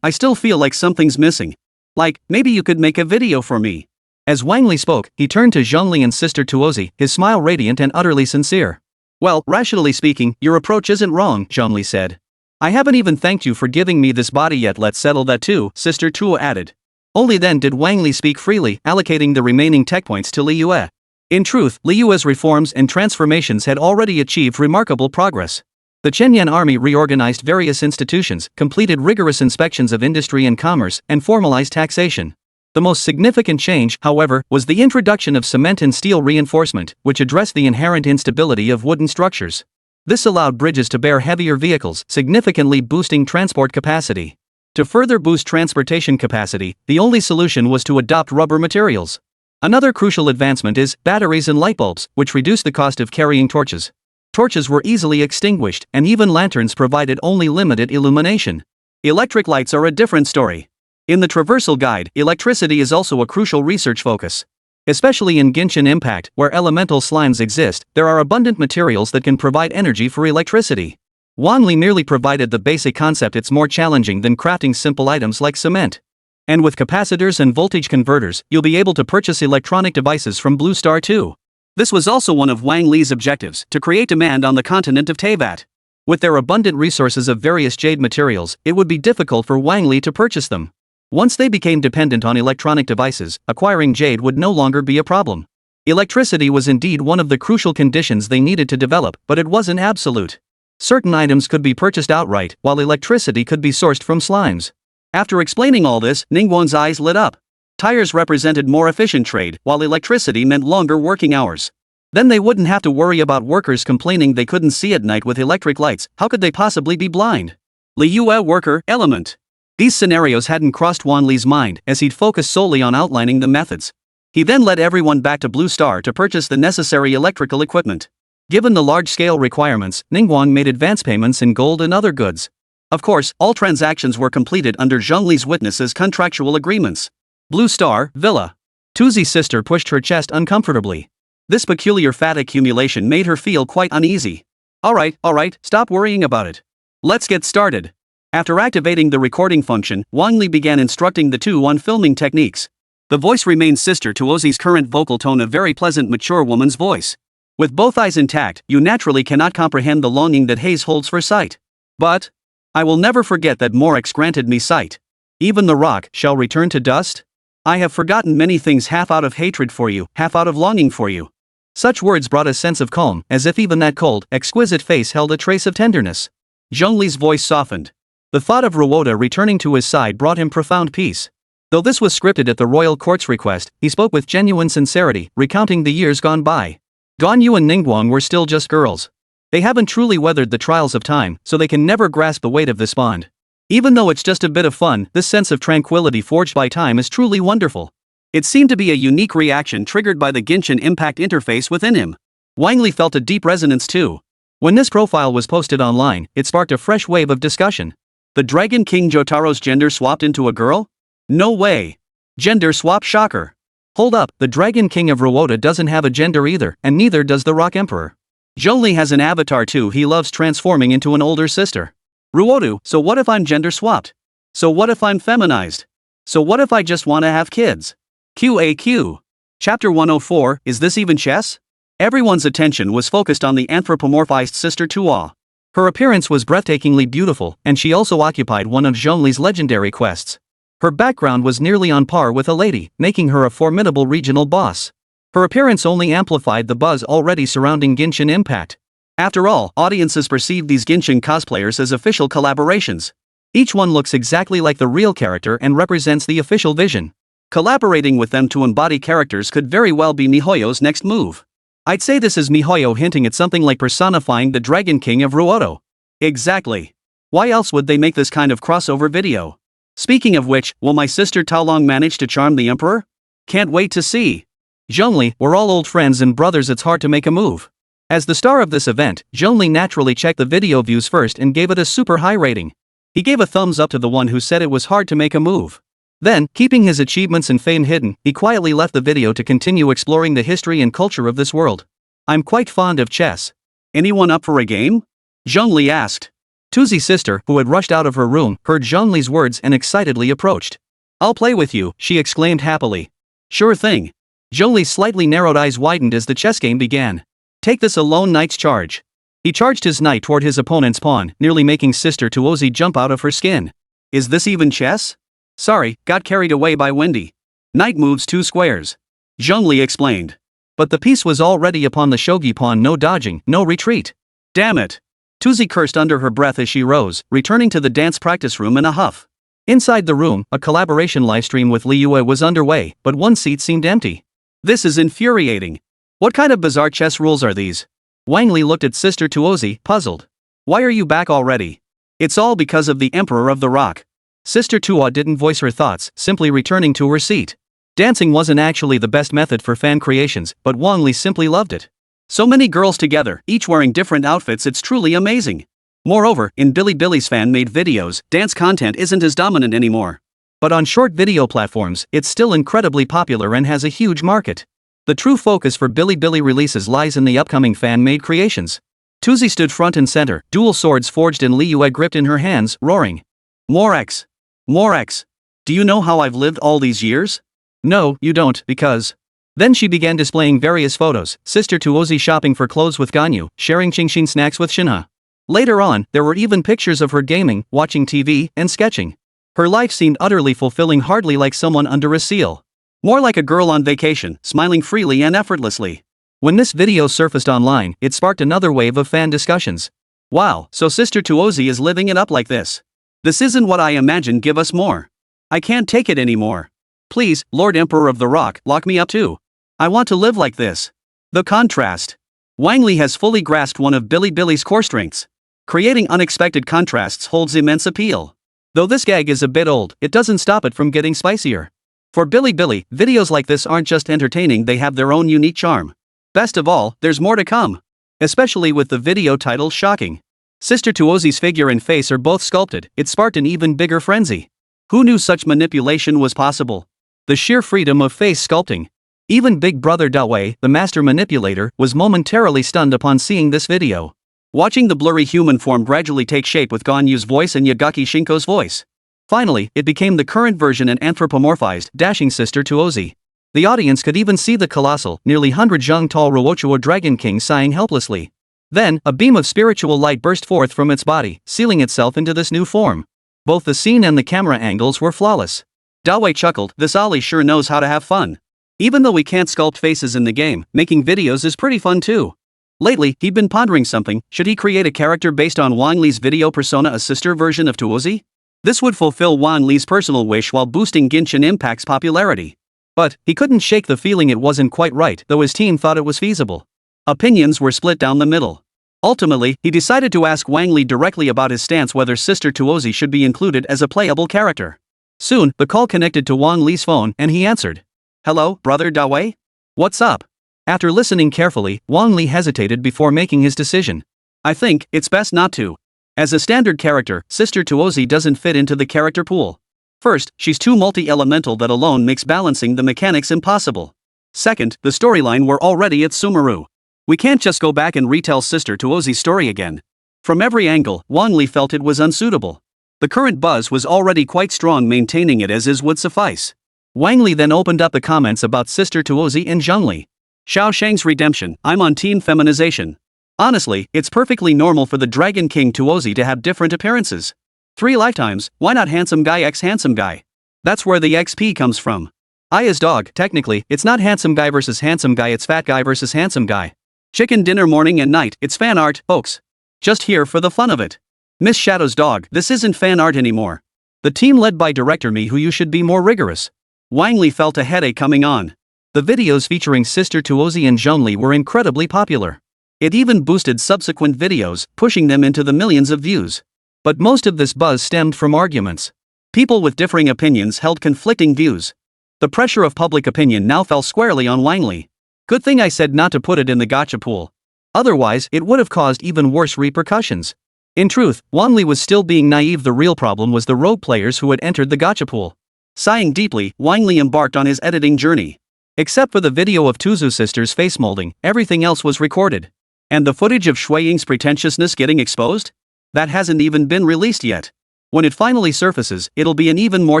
I still feel like something's missing. Like, maybe you could make a video for me. As Wang Li spoke, he turned to Zhongli and Sister Tuozi, his smile radiant and utterly sincere. Well, rationally speaking, your approach isn't wrong, Zhongli said. I haven't even thanked you for giving me this body yet. Let's settle that too, Sister Tuo added. Only then did Wang Li speak freely, allocating the remaining tech points to Li Yue. In truth, Li Yue's reforms and transformations had already achieved remarkable progress. The Chenyan army reorganized various institutions, completed rigorous inspections of industry and commerce, and formalized taxation. The most significant change, however, was the introduction of cement and steel reinforcement, which addressed the inherent instability of wooden structures. This allowed bridges to bear heavier vehicles, significantly boosting transport capacity. To further boost transportation capacity, the only solution was to adopt rubber materials. Another crucial advancement is batteries and light bulbs, which reduced the cost of carrying torches. Torches were easily extinguished, and even lanterns provided only limited illumination. Electric lights are a different story. In the Traversal Guide, electricity is also a crucial research focus. Especially in Genshin Impact, where elemental slimes exist, there are abundant materials that can provide energy for electricity. Wang Li merely provided the basic concept. It's more challenging than crafting simple items like cement. And with capacitors and voltage converters, you'll be able to purchase electronic devices from Blue Star too. This was also one of Wang Li's objectives, to create demand on the continent of Teyvat. With their abundant resources of various jade materials, it would be difficult for Wang Li to purchase them. Once they became dependent on electronic devices, acquiring jade would no longer be a problem. Electricity was indeed one of the crucial conditions they needed to develop, but it wasn't absolute. Certain items could be purchased outright, while electricity could be sourced from slimes. After explaining all this, Ningguang's eyes lit up. Tires represented more efficient trade, while electricity meant longer working hours. Then they wouldn't have to worry about workers complaining they couldn't see at night with electric lights. How could they possibly be blind? Li Yue worker, element. These scenarios hadn't crossed Wang Li's mind, as he'd focused solely on outlining the methods. He then led everyone back to Blue Star to purchase the necessary electrical equipment. Given the large-scale requirements, Ningguang made advance payments in gold and other goods. Of course, all transactions were completed under Zhongli's witness as contractual agreements. Blue Star, Villa. Tuzi's sister pushed her chest uncomfortably. This peculiar fat accumulation made her feel quite uneasy. Alright, stop worrying about it. Let's get started. After activating the recording function, Wang Li began instructing the two on filming techniques. The voice remained Sister Tuozi's current vocal tone, a very pleasant mature woman's voice. With both eyes intact, you naturally cannot comprehend the longing that haze holds for sight. But I will never forget that Morex granted me sight. Even the rock shall return to dust? I have forgotten many things, half out of hatred for you, half out of longing for you. Such words brought a sense of calm, as if even that cold, exquisite face held a trace of tenderness. Zhongli's voice softened. The thought of Ruoda returning to his side brought him profound peace. Though this was scripted at the royal court's request, he spoke with genuine sincerity, recounting the years gone by. Ganyu and Ningguang were still just girls. They haven't truly weathered the trials of time, so they can never grasp the weight of this bond. Even though it's just a bit of fun, this sense of tranquility forged by time is truly wonderful. It seemed to be a unique reaction triggered by the Genshin Impact interface within him. Wang Li felt a deep resonance too. When this profile was posted online, it sparked a fresh wave of discussion. The Dragon King Jotaro's gender swapped into a girl? No way. Gender swap, shocker. Hold up, the Dragon King of Ruoda doesn't have a gender either, and neither does the Rock Emperor. Zhongli has an avatar too. He loves transforming into an older sister. Ruodu, so what if I'm gender swapped? So what if I'm feminized? So what if I just want to have kids? QAQ. Chapter 104, is this even chess? Everyone's attention was focused on the anthropomorphized Sister Tuo. Her appearance was breathtakingly beautiful, and she also occupied one of Zhongli's legendary quests. Her background was nearly on par with a lady, making her a formidable regional boss. Her appearance only amplified the buzz already surrounding Genshin Impact. After all, audiences perceive these Genshin cosplayers as official collaborations. Each one looks exactly like the real character and represents the official vision. Collaborating with them to embody characters could very well be miHoYo's next move. I'd say this is miHoYo hinting at something like personifying the Dragon King of Ruoto. Exactly. Why else would they make this kind of crossover video? Speaking of which, will my sister Taolong manage to charm the emperor? Can't wait to see. Zhongli, we're all old friends and brothers, it's hard to make a move. As the star of this event, Zhongli naturally checked the video views first and gave it a super high rating. He gave a thumbs up to the one who said it was hard to make a move. Then, keeping his achievements and fame hidden, he quietly left the video to continue exploring the history and culture of this world. I'm quite fond of chess. Anyone up for a game? Zhongli asked. Tuzi's sister, who had rushed out of her room, heard Zhongli's words and excitedly approached. I'll play with you, she exclaimed happily. Sure thing. Zhongli's slightly narrowed eyes widened as the chess game began. Take this alone knight's charge. He charged his knight toward his opponent's pawn, nearly making Sister Tuozi jump out of her skin. Is this even chess? Sorry, got carried away by Wendy. Knight moves 2 squares. Zhongli explained. But the piece was already upon the shogi pawn, no dodging, no retreat. Damn it. Tuzi cursed under her breath as she rose, returning to the dance practice room in a huff. Inside the room, a collaboration livestream with Liyue was underway, but one seat seemed empty. This is infuriating. What kind of bizarre chess rules are these? Wang Li looked at Sister Tuozi, puzzled. Why are you back already? It's all because of the Emperor of the Rock. Sister Tuo didn't voice her thoughts, simply returning to her seat. Dancing wasn't actually the best method for fan creations, but Wang Li simply loved it. So many girls together, each wearing different outfits, it's truly amazing. Moreover, in Bilibili's fan-made videos, dance content isn't as dominant anymore. But on short video platforms, it's still incredibly popular and has a huge market. The true focus for Bilibili releases lies in the upcoming fan-made creations. Tuzi stood front and center, dual swords forged and Liyue gripped in her hands, roaring. More X. More X. Do you know how I've lived all these years? No, you don't, because... Then she began displaying various photos, Sister Tuozi shopping for clothes with Ganyu, sharing Qingxin snacks with Shinha. Later on, there were even pictures of her gaming, watching TV, and sketching. Her life seemed utterly fulfilling, hardly like someone under a seal. More like a girl on vacation, smiling freely and effortlessly. When this video surfaced online, it sparked another wave of fan discussions. Wow, so Sister Tuozi is living it up like this. This isn't what I imagined, give us more. I can't take it anymore. Please, Lord Emperor of the Rock, lock me up too. I want to live like this. The contrast. Wang Li has fully grasped one of Bilibili's core strengths. Creating unexpected contrasts holds immense appeal. Though this gag is a bit old, it doesn't stop it from getting spicier. For Bilibili, videos like this aren't just entertaining, they have their own unique charm. Best of all, there's more to come. Especially with the video title shocking. Sister Tuozi's figure and face are both sculpted, it sparked an even bigger frenzy. Who knew such manipulation was possible? The sheer freedom of face sculpting. Even Big Brother Daowei, the master manipulator, was momentarily stunned upon seeing this video. Watching the blurry human form gradually take shape with Ganyu's voice and Yagaki Shinko's voice. Finally, it became the current version and anthropomorphized, dashing Sister Tuozi. The audience could even see the colossal, nearly 100-jung-tall Ruochuo Dragon King sighing helplessly. Then, a beam of spiritual light burst forth from its body, sealing itself into this new form. Both the scene and the camera angles were flawless. Daowei chuckled, this Ollie sure knows how to have fun. Even though we can't sculpt faces in the game, making videos is pretty fun too. Lately, he'd been pondering something, should he create a character based on Wang Li's video persona, a sister version of Tuozi? This would fulfill Wang Li's personal wish while boosting Genshin Impact's popularity. But, he couldn't shake the feeling it wasn't quite right, though his team thought it was feasible. Opinions were split down the middle. Ultimately, he decided to ask Wang Li directly about his stance whether Sister Tuozi should be included as a playable character. Soon, the call connected to Wang Li's phone and he answered. Hello, brother Daowei? What's up? After listening carefully, Wang Li hesitated before making his decision. I think it's best not to. As a standard character, Sister Tuozi doesn't fit into the character pool. First, she's too multi-elemental that alone makes balancing the mechanics impossible. Second, the storyline we're already at Sumeru. We can't just go back and retell Sister Tuozi's story again. From every angle, Wang Li felt it was unsuitable. The current buzz was already quite strong, maintaining it as is would suffice. Wang Li then opened up the comments about Sister Tuozi and Zhongli. Xiao Shang's redemption, I'm on team feminization. Honestly, it's perfectly normal for the Dragon King Tuozi to have different appearances. 3 lifetimes, why not handsome guy x handsome guy? That's where the XP comes from. Aya's dog, technically, it's not handsome guy versus handsome guy, it's fat guy versus handsome guy. Chicken dinner morning and night, it's fan art, folks. Just here for the fun of it. Miss Shadow's dog, this isn't fan art anymore. The team led by director Me who you should be more rigorous. Wang Li felt a headache coming on. The videos featuring Sister Tuozi and Zhongli were incredibly popular. It even boosted subsequent videos, pushing them into the millions of views. But most of this buzz stemmed from arguments. People with differing opinions held conflicting views. The pressure of public opinion now fell squarely on Wang Li. Good thing I said not to put it in the gacha pool. Otherwise, it would have caused even worse repercussions. In truth, Wang Li was still being naive. The real problem was the rogue players who had entered the gacha pool. Sighing deeply, Wang Li embarked on his editing journey. Except for the video of Tuzu sisters face molding, everything else was recorded. And the footage of Shui Ying's pretentiousness getting exposed? That hasn't even been released yet. When it finally surfaces, it'll be an even more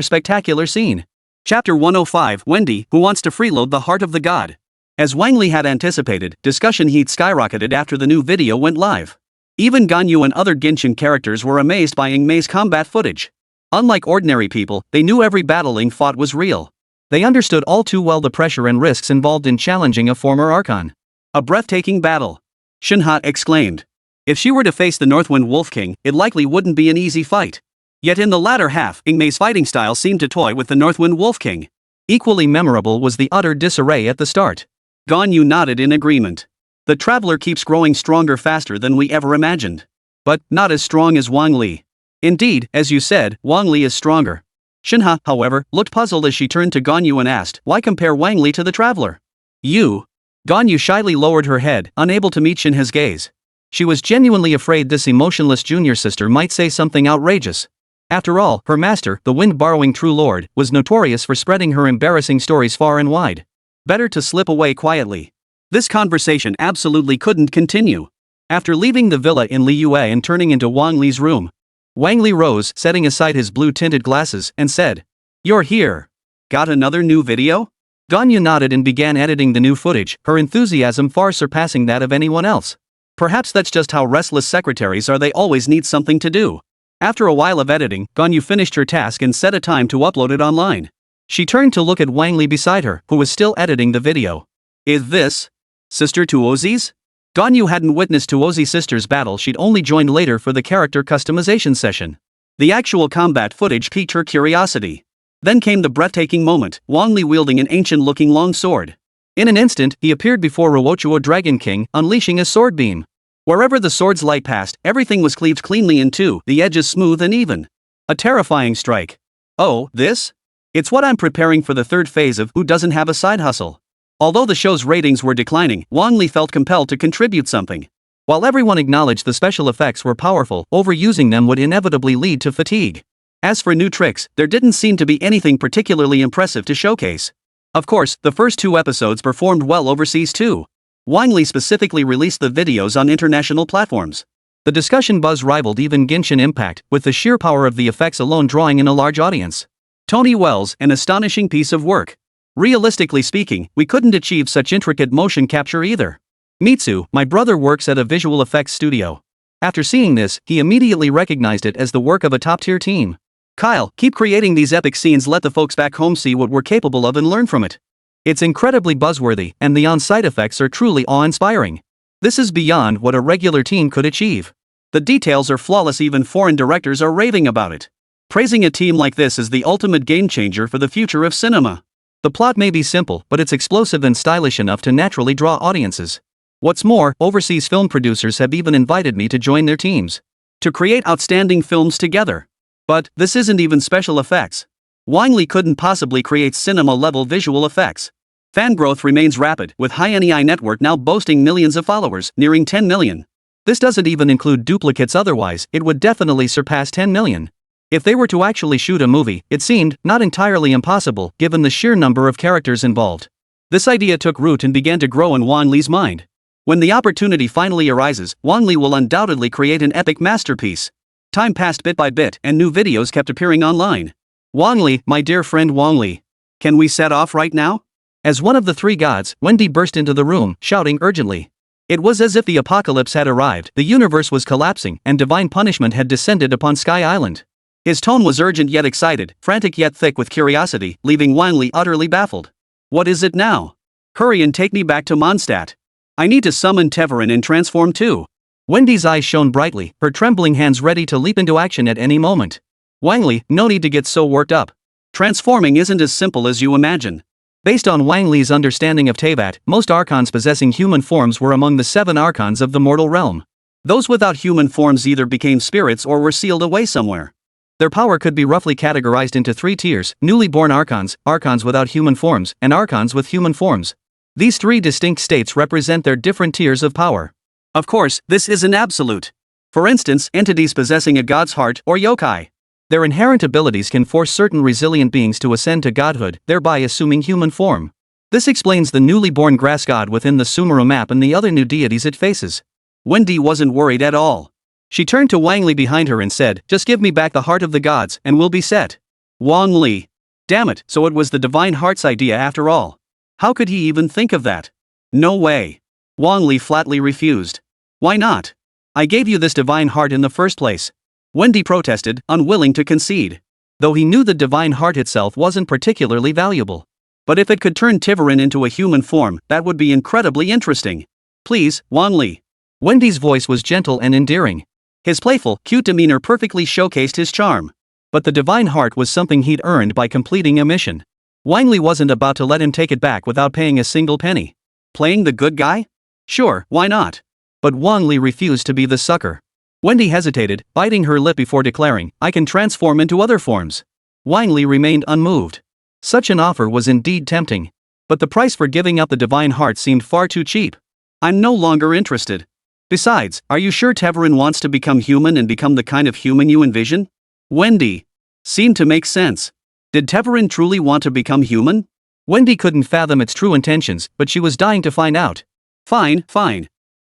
spectacular scene. Chapter 105, Wendy, who wants to freeload the heart of the god. As Wang Li had anticipated, discussion heat skyrocketed after the new video went live. Even Ganyu and other Genshin characters were amazed by Ing Mei's combat footage. Unlike ordinary people, they knew every battle Ing fought was real. They understood all too well the pressure and risks involved in challenging a former Archon. A breathtaking battle. Shinha exclaimed. If she were to face the Northwind Wolf King, it likely wouldn't be an easy fight. Yet in the latter half, Ing Mei's fighting style seemed to toy with the Northwind Wolf King. Equally memorable was the utter disarray at the start. Ganyu nodded in agreement. The traveler keeps growing stronger faster than we ever imagined. But not as strong as Wang Li. Indeed, as you said, Wang Li is stronger. Shinha, however, looked puzzled as she turned to Ganyu and asked, why compare Wang Li to the traveler? You. Ganyu shyly lowered her head, unable to meet Shinha's gaze. She was genuinely afraid this emotionless junior sister might say something outrageous. After all, her master, the wind-borrowing true lord, was notorious for spreading her embarrassing stories far and wide. Better to slip away quietly. This conversation absolutely couldn't continue. After leaving the villa in Liyue and turning into Wang Li's room, Wang Li rose, setting aside his blue-tinted glasses, and said, "You're here. Got another new video?" Ganyu nodded and began editing the new footage, her enthusiasm far surpassing that of anyone else. Perhaps that's just how restless secretaries are, they always need something to do. After a while of editing, Ganyu finished her task and set a time to upload it online. She turned to look at Wang Li beside her, who was still editing the video. Is this Sister Tuozi's? Ganyu hadn't witnessed Tuozi's sister's battle, she'd only joined later for the character customization session. The actual combat footage piqued her curiosity. Then came the breathtaking moment, Wang Li wielding an ancient-looking long sword. In an instant, he appeared before Rewuahua Dragon King, unleashing a sword beam. Wherever the sword's light passed, everything was cleaved cleanly in two, the edges smooth and even. A terrifying strike. Oh, this? It's what I'm preparing for the third phase of Who Doesn't Have a Side Hustle. Although the show's ratings were declining, Wang Li felt compelled to contribute something. While everyone acknowledged the special effects were powerful, overusing them would inevitably lead to fatigue. As for new tricks, there didn't seem to be anything particularly impressive to showcase. Of course, the first two episodes performed well overseas too. Wang Li specifically released the videos on international platforms. The discussion buzz rivaled even Genshin Impact, with the sheer power of the effects alone drawing in a large audience. Tony Wells, an astonishing piece of work. Realistically speaking, we couldn't achieve such intricate motion capture either. Mitsu, my brother, works at a visual effects studio. After seeing this, he immediately recognized it as the work of a top-tier team. Kyle, keep creating these epic scenes, let the folks back home see what we're capable of and learn from it. It's incredibly buzzworthy, and the on-site effects are truly awe-inspiring. This is beyond what a regular team could achieve. The details are flawless, even foreign directors are raving about it. Praising a team like this is the ultimate game-changer for the future of cinema. The plot may be simple, but it's explosive and stylish enough to naturally draw audiences. What's more, overseas film producers have even invited me to join their teams to create outstanding films together. But this isn't even special effects. Wang Li couldn't possibly create cinema-level visual effects. Fan growth remains rapid, with HiNEI Network now boasting millions of followers, nearing 10 million. This doesn't even include duplicates, otherwise it would definitely surpass 10 million. If they were to actually shoot a movie, it seemed not entirely impossible given the sheer number of characters involved. This idea took root and began to grow in Wang Li's mind. When the opportunity finally arises, Wang Li will undoubtedly create an epic masterpiece. Time passed bit by bit, and new videos kept appearing online. Wang Li, my dear friend Wang Li. Can we set off right now? As one of the three gods, Wendy burst into the room, shouting urgently. It was as if the apocalypse had arrived, the universe was collapsing, and divine punishment had descended upon Sky Island. His tone was urgent yet excited, frantic yet thick with curiosity, leaving Wang Li utterly baffled. What is it now? Hurry and take me back to Mondstadt. I need to summon Teyvat and transform too. Wendy's eyes shone brightly, her trembling hands ready to leap into action at any moment. Wang Li, no need to get so worked up. Transforming isn't as simple as you imagine. Based on Wang Li's understanding of Teyvat, most archons possessing human forms were among the 7 archons of the mortal realm. Those without human forms either became spirits or were sealed away somewhere. Their power could be roughly categorized into 3 tiers: newly born archons, archons without human forms, and archons with human forms. These 3 distinct states represent their different tiers of power. Of course, this isn't absolute. For instance, entities possessing a god's heart or yokai. Their inherent abilities can force certain resilient beings to ascend to godhood, thereby assuming human form. This explains the newly born grass god within the Sumeru map and the other new deities it faces. Wendy wasn't worried at all. She turned to Wang Li behind her and said, "Just give me back the heart of the gods, and we'll be set." Wang Li. Damn it, so it was the Divine Heart's idea after all. How could he even think of that? No way. Wang Li flatly refused. Why not? I gave you this Divine Heart in the first place. Wendy protested, unwilling to concede. Though he knew the Divine Heart itself wasn't particularly valuable. But if it could turn Teyvat into a human form, that would be incredibly interesting. Please, Wang Li. Wendy's voice was gentle and endearing. His playful, cute demeanor perfectly showcased his charm. But the Divine Heart was something he'd earned by completing a mission. Wang Li wasn't about to let him take it back without paying a single penny. Playing the good guy? Sure, why not? But Wang Li refused to be the sucker. Wendy hesitated, biting her lip before declaring, "I can transform into other forms." Wang Li remained unmoved. Such an offer was indeed tempting. But the price for giving up the Divine Heart seemed far too cheap. "I'm no longer interested. Besides, are you sure Teyvat wants to become human and become the kind of human you envision?" Wendy. Seemed to make sense. Did Teyvat truly want to become human? Wendy couldn't fathom its true intentions, but she was dying to find out. Fine.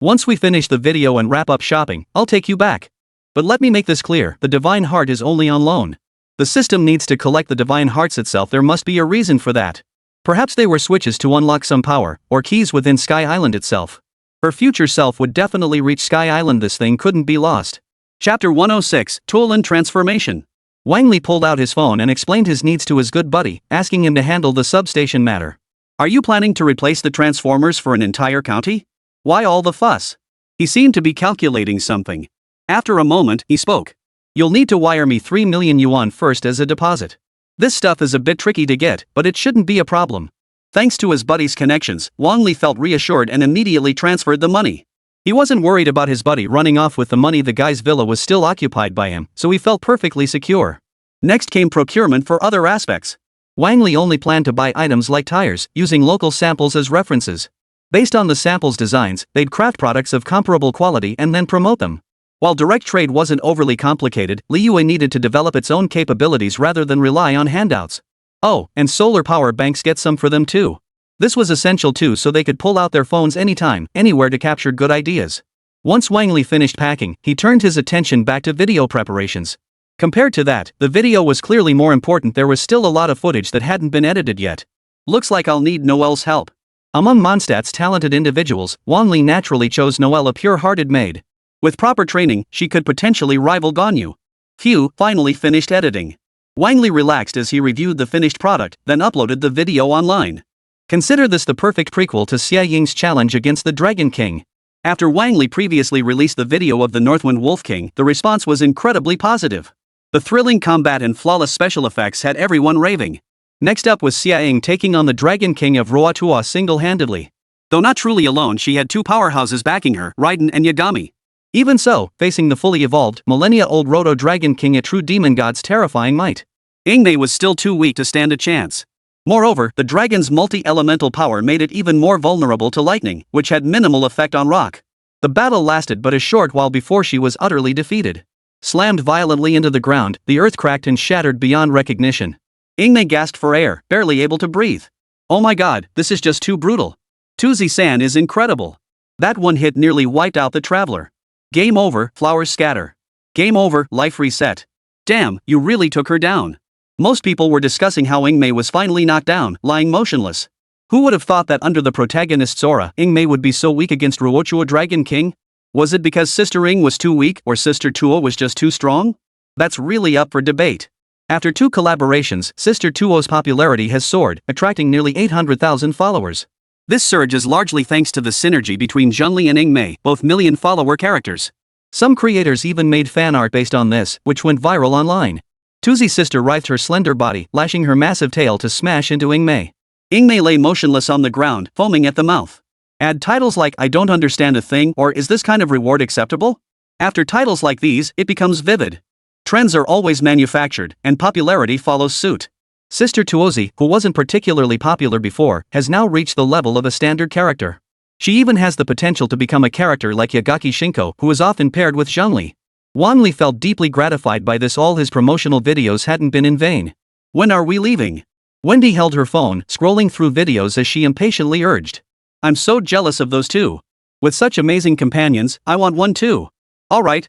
Once we finish the video and wrap up shopping, I'll take you back. But let me make this clear, the Divine Heart is only on loan. The system needs to collect the Divine Hearts itself. There must be a reason for that. Perhaps they were switches to unlock some power, or keys within Sky Island itself. Her future self would definitely reach Sky Island. This thing couldn't be lost. Chapter 106, Tool and Transformation. Wang Li pulled out his phone and explained his needs to his good buddy, asking him to handle the substation matter. "Are you planning to replace the transformers for an entire county? Why all the fuss?" He seemed to be calculating something. After a moment, he spoke. "You'll need to wire me 3 million yuan first as a deposit. This stuff is a bit tricky to get, but it shouldn't be a problem." Thanks to his buddy's connections, Wang Li felt reassured and immediately transferred the money. He wasn't worried about his buddy running off with the money. The guy's villa was still occupied by him, so he felt perfectly secure. Next came procurement for other aspects. Wang Li only planned to buy items like tires, using local samples as references. Based on the samples' designs, they'd craft products of comparable quality and then promote them. While direct trade wasn't overly complicated, Liyue needed to develop its own capabilities rather than rely on handouts. Oh, and solar power banks get some for them too. This was essential too, so they could pull out their phones anytime, anywhere to capture good ideas. Once Wang Li finished packing, he turned his attention back to video preparations. Compared to that, the video was clearly more important. There was still a lot of footage that hadn't been edited yet. Looks like I'll need Noelle's help. Among Mondstadt's talented individuals, Wang Li naturally chose Noelle, a pure-hearted maid. With proper training, she could potentially rival Ganyu. Phew, finally finished editing. Wang Li relaxed as he reviewed the finished product, then uploaded the video online. Consider this the perfect prequel to Xie Ying's challenge against the Dragon King. After Wang Li previously released the video of the Northwind Wolf King, the response was incredibly positive. The thrilling combat and flawless special effects had everyone raving. Next up was Xie Ying taking on the Dragon King of Juhuahua single-handedly. Though not truly alone, she had 2 powerhouses backing her, Raiden and Yagami. Even so, facing the fully evolved, millennia-old Roto Dragon King, a true demon god's terrifying might, Ingmei was still too weak to stand a chance. Moreover, the dragon's multi-elemental power made it even more vulnerable to lightning, which had minimal effect on rock. The battle lasted but a short while before she was utterly defeated. Slammed violently into the ground, the earth cracked and shattered beyond recognition. Ingmei gasped for air, barely able to breathe. "Oh my god, this is just too brutal. Tuzi-san is incredible. That one hit nearly wiped out the traveler. Game over, flowers scatter. Game over, life reset. Damn, you really took her down." Most people were discussing how Ingmei was finally knocked down, lying motionless. Who would have thought that under the protagonist's aura, Ingmei would be so weak against Ruochua Dragon King? Was it because Sister Ing was too weak, or Sister Tuo was just too strong? That's really up for debate. After 2 collaborations, Sister Tuo's popularity has soared, attracting nearly 800,000 followers. This surge is largely thanks to the synergy between Zhongli and Ingmei, both million-follower characters. Some creators even made fan art based on this, which went viral online. Tuzi's sister writhed her slender body, lashing her massive tail to smash into Ingmei. Ingmei lay motionless on the ground, foaming at the mouth. Add titles like "I don't understand a thing" or "Is this kind of reward acceptable?" After titles like these, it becomes vivid. Trends are always manufactured, and popularity follows suit. Sister Tuozi, who wasn't particularly popular before, has now reached the level of a standard character. She even has the potential to become a character like Yagaki Shinko, who is often paired with Zhongli. Wang Li felt deeply gratified by this. All his promotional videos hadn't been in vain. When are we leaving? Wendy held her phone, scrolling through videos as she impatiently urged. I'm so jealous of those two. With such amazing companions, I want one too. Alright.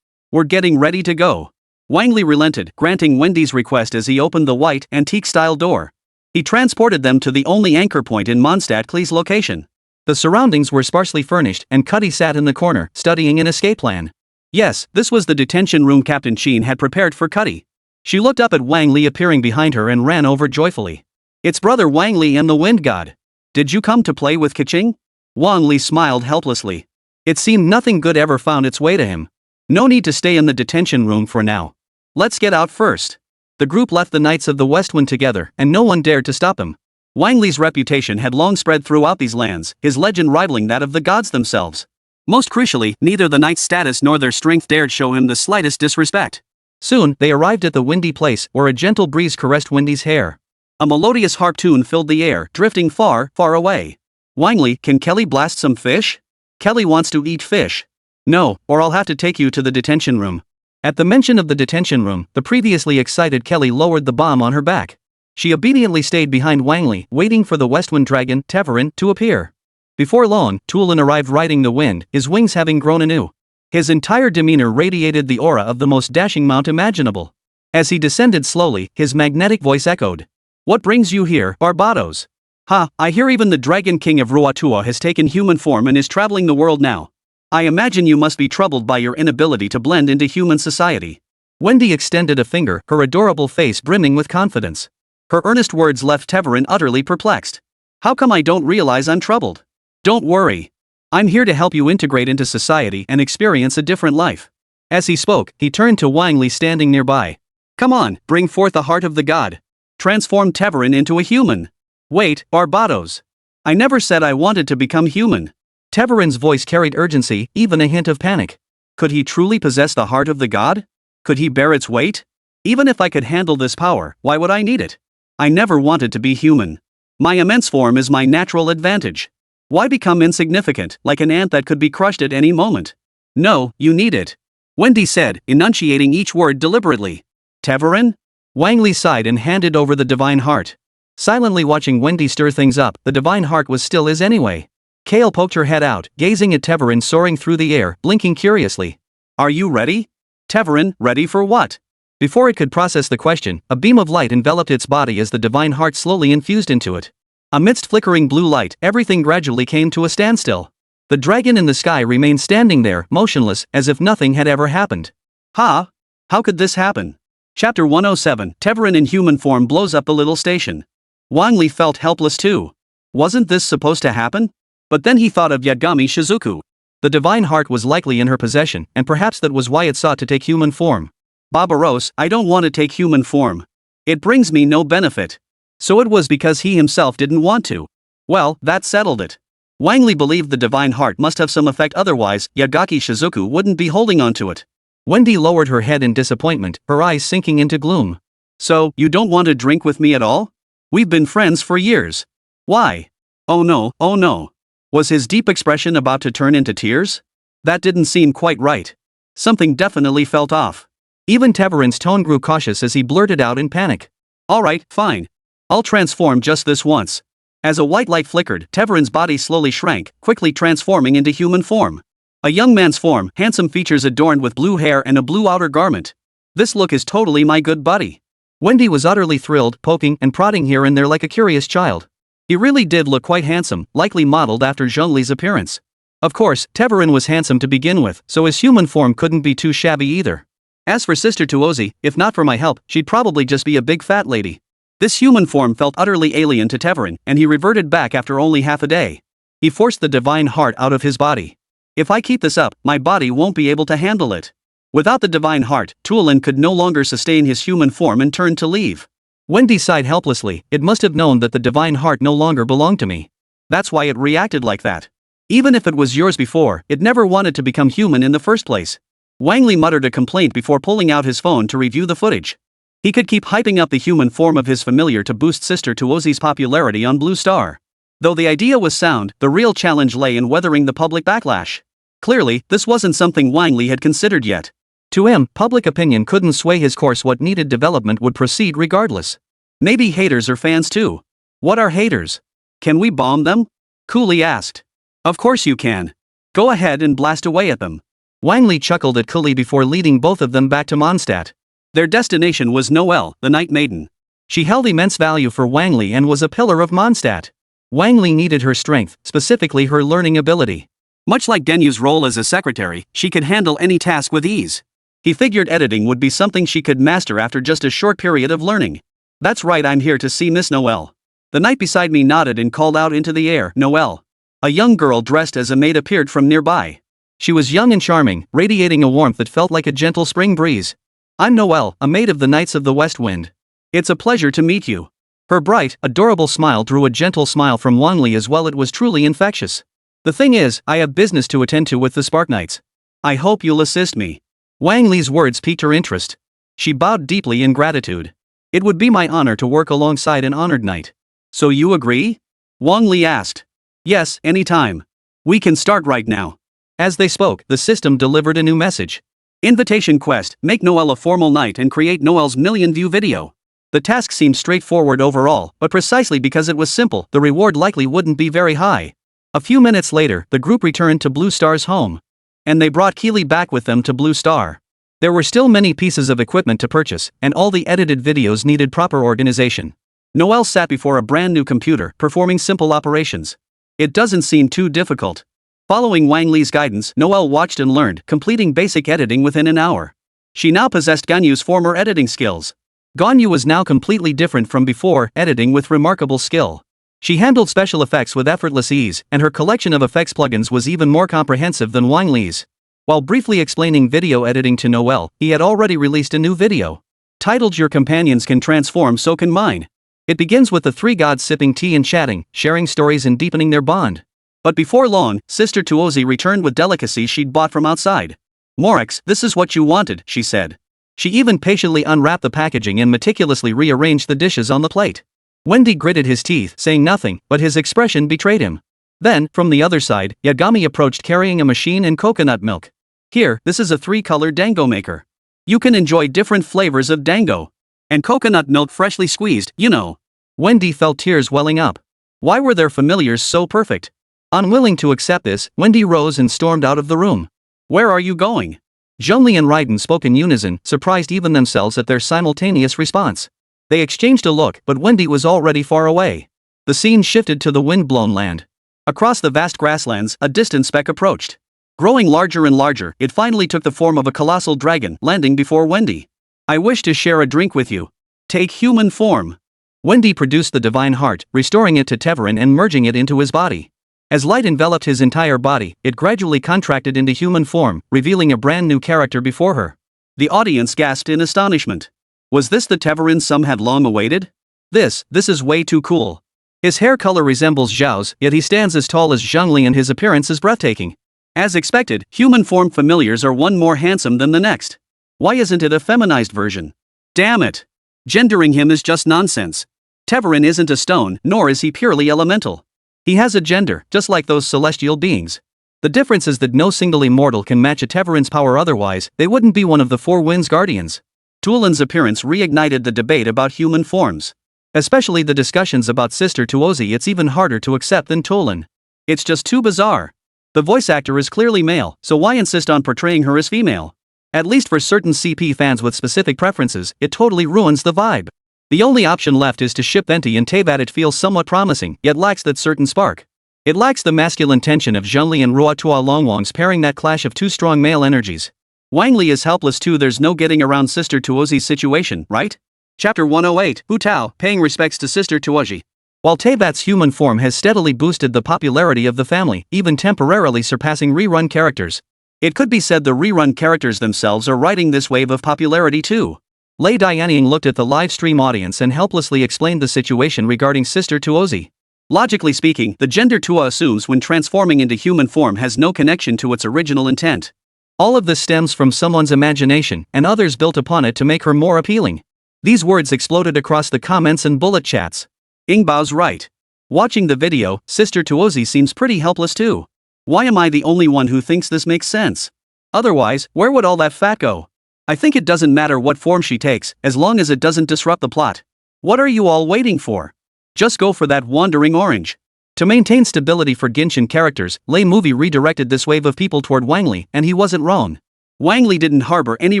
We're getting ready to go. Wang Li relented, granting Wendy's request as he opened the white, antique-style door. He transported them to the only anchor point in Mondstadt Klee's location. The surroundings were sparsely furnished, and Cuddy sat in the corner, studying an escape plan. Yes, this was the detention room Captain Sheen had prepared for Cuddy. She looked up at Wang Li appearing behind her and ran over joyfully. It's brother Wang Li and the Wind God. Did you come to play with Kaching? Wang Li smiled helplessly. It seemed nothing good ever found its way to him. No need to stay in the detention room for now. Let's get out first. The group left the Knights of the Westwind together, and no one dared to stop him. Wang Li's reputation had long spread throughout these lands, his legend rivaling that of the gods themselves. Most crucially, neither the Knight's status nor their strength dared show him the slightest disrespect. Soon, they arrived at the Windy Place, where a gentle breeze caressed Wendy's hair. A melodious harp tune filled the air, drifting far, far away. Wang Li, can Kelly blast some fish? Kelly wants to eat fish. No, or I'll have to take you to the detention room. At the mention of the detention room, the previously excited Kelly lowered the bomb on her back. She obediently stayed behind Wang Li, waiting for the Westwind dragon, Teyvat, to appear. Before long, Tulin arrived riding the wind, his wings having grown anew. His entire demeanor radiated the aura of the most dashing mount imaginable. As he descended slowly, his magnetic voice echoed. What brings you here, Barbados? I hear even the Dragon King of Ruatua has taken human form and is traveling the world now. I imagine you must be troubled by your inability to blend into human society. Wendy extended a finger, her adorable face brimming with confidence. Her earnest words left Teyvat utterly perplexed. How come I don't realize I'm troubled? Don't worry. I'm here to help you integrate into society and experience a different life. As he spoke, he turned to Wang Li standing nearby. Come on, bring forth the heart of the god. Transform Teyvat into a human. Wait, Barbados. I never said I wanted to become human. Teyvat's voice carried urgency, even a hint of panic. Could he truly possess the heart of the god? Could he bear its weight? Even if I could handle this power, why would I need it? I never wanted to be human. My immense form is my natural advantage. Why become insignificant, like an ant that could be crushed at any moment? No, you need it. Wendy said, enunciating each word deliberately. Teyvat? Wang Li sighed and handed over the divine heart. Silently watching Wendy stir things up, the divine heart was still his anyway. Kale poked her head out, gazing at Teyvat soaring through the air, blinking curiously. Are you ready? Teyvat, ready for what? Before it could process the question, a beam of light enveloped its body as the divine heart slowly infused into it. Amidst flickering blue light, everything gradually came to a standstill. The dragon in the sky remained standing there, motionless, as if nothing had ever happened. How could this happen? Chapter 107, Teyvat in human form blows up the little station. Wang Li felt helpless too. Wasn't this supposed to happen? But then he thought of Yagami Shizuku. The divine heart was likely in her possession, and perhaps that was why it sought to take human form. Barbaros, I don't want to take human form. It brings me no benefit. So it was because he himself didn't want to. Well, that settled it. Wang Li believed the divine heart must have some effect, otherwise, Yagaki Shizuku wouldn't be holding on to it. Wendy lowered her head in disappointment, her eyes sinking into gloom. So, you don't want to drink with me at all? We've been friends for years. Why? Oh no. Was his deep expression about to turn into tears? That didn't seem quite right. Something definitely felt off. Even Teyvat's tone grew cautious as he blurted out in panic. Alright, fine. I'll transform just this once. As a white light flickered, Teyvat's body slowly shrank, quickly transforming into human form. A young man's form, handsome features adorned with blue hair and a blue outer garment. This look is totally my good buddy. Wendy was utterly thrilled, poking and prodding here and there like a curious child. He really did look quite handsome, likely modeled after Zhongli's appearance. Of course, Teyvat was handsome to begin with, so his human form couldn't be too shabby either. As for Sister Tuozi, if not for my help, she'd probably just be a big fat lady. This human form felt utterly alien to Teyvat, and he reverted back after only half a day. He forced the divine heart out of his body. If I keep this up, my body won't be able to handle it. Without the divine heart, Tuolin could no longer sustain his human form and turned to leave. Wendy sighed helplessly. It must have known that the divine heart no longer belonged to me. That's why it reacted like that. Even if it was yours before, it never wanted to become human in the first place. Wang Li muttered a complaint before pulling out his phone to review the footage. He could keep hyping up the human form of his familiar to boost Sister Tuozi's popularity on Blue Star. Though the idea was sound, the real challenge lay in weathering the public backlash. Clearly, this wasn't something Wang Li had considered yet. To him, public opinion couldn't sway his course. What needed development would proceed regardless. Maybe haters are fans too. What are haters? Can we bomb them? Cooley asked. Of course you can. Go ahead and blast away at them. Wang Li chuckled at Cooley before leading both of them back to Mondstadt. Their destination was Noelle, the Night Maiden. She held immense value for Wang Li and was a pillar of Mondstadt. Wang Li needed her strength, specifically her learning ability. Much like Genyu's role as a secretary, she could handle any task with ease. He figured editing would be something she could master after just a short period of learning. That's right, I'm here to see Miss Noelle. The knight beside me nodded and called out into the air, Noelle. A young girl dressed as a maid appeared from nearby. She was young and charming, radiating a warmth that felt like a gentle spring breeze. I'm Noelle, a maid of the Knights of the West Wind. It's a pleasure to meet you. Her bright, adorable smile drew a gentle smile from Wang Li as well. It was truly infectious. The thing is, I have business to attend to with the Spark Knights. I hope you'll assist me. Wang Li's words piqued her interest. She bowed deeply in gratitude. It would be my honor to work alongside an honored knight. So you agree? Wang Li asked. Yes, anytime. We can start right now. As they spoke, the system delivered a new message. Invitation quest, make Noelle a formal knight and create Noelle's million-view video. The task seemed straightforward overall, but precisely because it was simple, the reward likely wouldn't be very high. A few minutes later, the group returned to Blue Star's home. And they brought Keeley back with them to Blue Star. There were still many pieces of equipment to purchase, and all the edited videos needed proper organization. Noelle sat before a brand new computer, performing simple operations. It doesn't seem too difficult. Following Wang Li's guidance, Noelle watched and learned, completing basic editing within an hour. She now possessed Ganyu's former editing skills. Ganyu was now completely different from before, editing with remarkable skill. She handled special effects with effortless ease, and her collection of effects plugins was even more comprehensive than Wang Li's. While briefly explaining video editing to Noelle, he had already released a new video. Titled Your Companions Can Transform, So Can Mine. It begins with the three gods sipping tea and chatting, sharing stories and deepening their bond. But before long, Sister Tuozi returned with delicacies she'd bought from outside. Morex, this is what you wanted, she said. She even patiently unwrapped the packaging and meticulously rearranged the dishes on the plate. Wendy gritted his teeth, saying nothing, but his expression betrayed him. Then, from the other side, Yagami approached carrying a machine and coconut milk. Here, this is a 3-color dango maker. You can enjoy different flavors of dango. And coconut milk freshly squeezed, you know. Wendy felt tears welling up. Why were their familiars so perfect? Unwilling to accept this, Wendy rose and stormed out of the room. Where are you going? Zhongli and Raiden spoke in unison, surprised even themselves at their simultaneous response. They exchanged a look, but Wendy was already far away. The scene shifted to the wind-blown land. Across the vast grasslands, a distant speck approached. Growing larger and larger, it finally took the form of a colossal dragon, landing before Wendy. I wish to share a drink with you. Take human form. Wendy produced the divine heart, restoring it to Teyvat and merging it into his body. As light enveloped his entire body, it gradually contracted into human form, revealing a brand new character before her. The audience gasped in astonishment. Was this the Teyvat some had long awaited? This is way too cool. His hair color resembles Zhao's, yet he stands as tall as Zhongli and his appearance is breathtaking. As expected, human form familiars are one more handsome than the next. Why isn't it a feminized version? Damn it! Gendering him is just nonsense. Teyvat isn't a stone, nor is he purely elemental. He has a gender, just like those celestial beings. The difference is that no single immortal can match a Teyvat's power, otherwise, they wouldn't be one of the Four Winds Guardians. Tuolin's appearance reignited the debate about human forms. Especially the discussions about Sister Tuozi. It's even harder to accept than Tuolin. It's just too bizarre. The voice actor is clearly male, so why insist on portraying her as female? At least for certain CP fans with specific preferences, it totally ruins the vibe. The only option left is to ship Venti and Teyvat. It feels somewhat promising, yet lacks that certain spark. It lacks the masculine tension of Zhongli and Ruotua Longwang's pairing, that clash of two strong male energies. Wang Li is helpless too. There's no getting around Sister Tuozi's situation, right? Chapter 108, Hu Tao, paying respects to Sister Tuozi. While Teyvat's human form has steadily boosted the popularity of the family, even temporarily surpassing rerun characters, it could be said the rerun characters themselves are riding this wave of popularity too. Lei Dianying looked at the live stream audience and helplessly explained the situation regarding Sister Tuozi. Logically speaking, the gender Tua assumes when transforming into human form has no connection to its original intent. All of this stems from someone's imagination, and others built upon it to make her more appealing. These words exploded across the comments and bullet chats. Ingbao's right. Watching the video, Sister Tuozi seems pretty helpless too. Why am I the only one who thinks this makes sense? Otherwise, where would all that fat go? I think it doesn't matter what form she takes, as long as it doesn't disrupt the plot. What are you all waiting for? Just go for that wandering orange. To maintain stability for Genshin characters, Lei Movie redirected this wave of people toward Wang Li, and he wasn't wrong. Wang Li didn't harbor any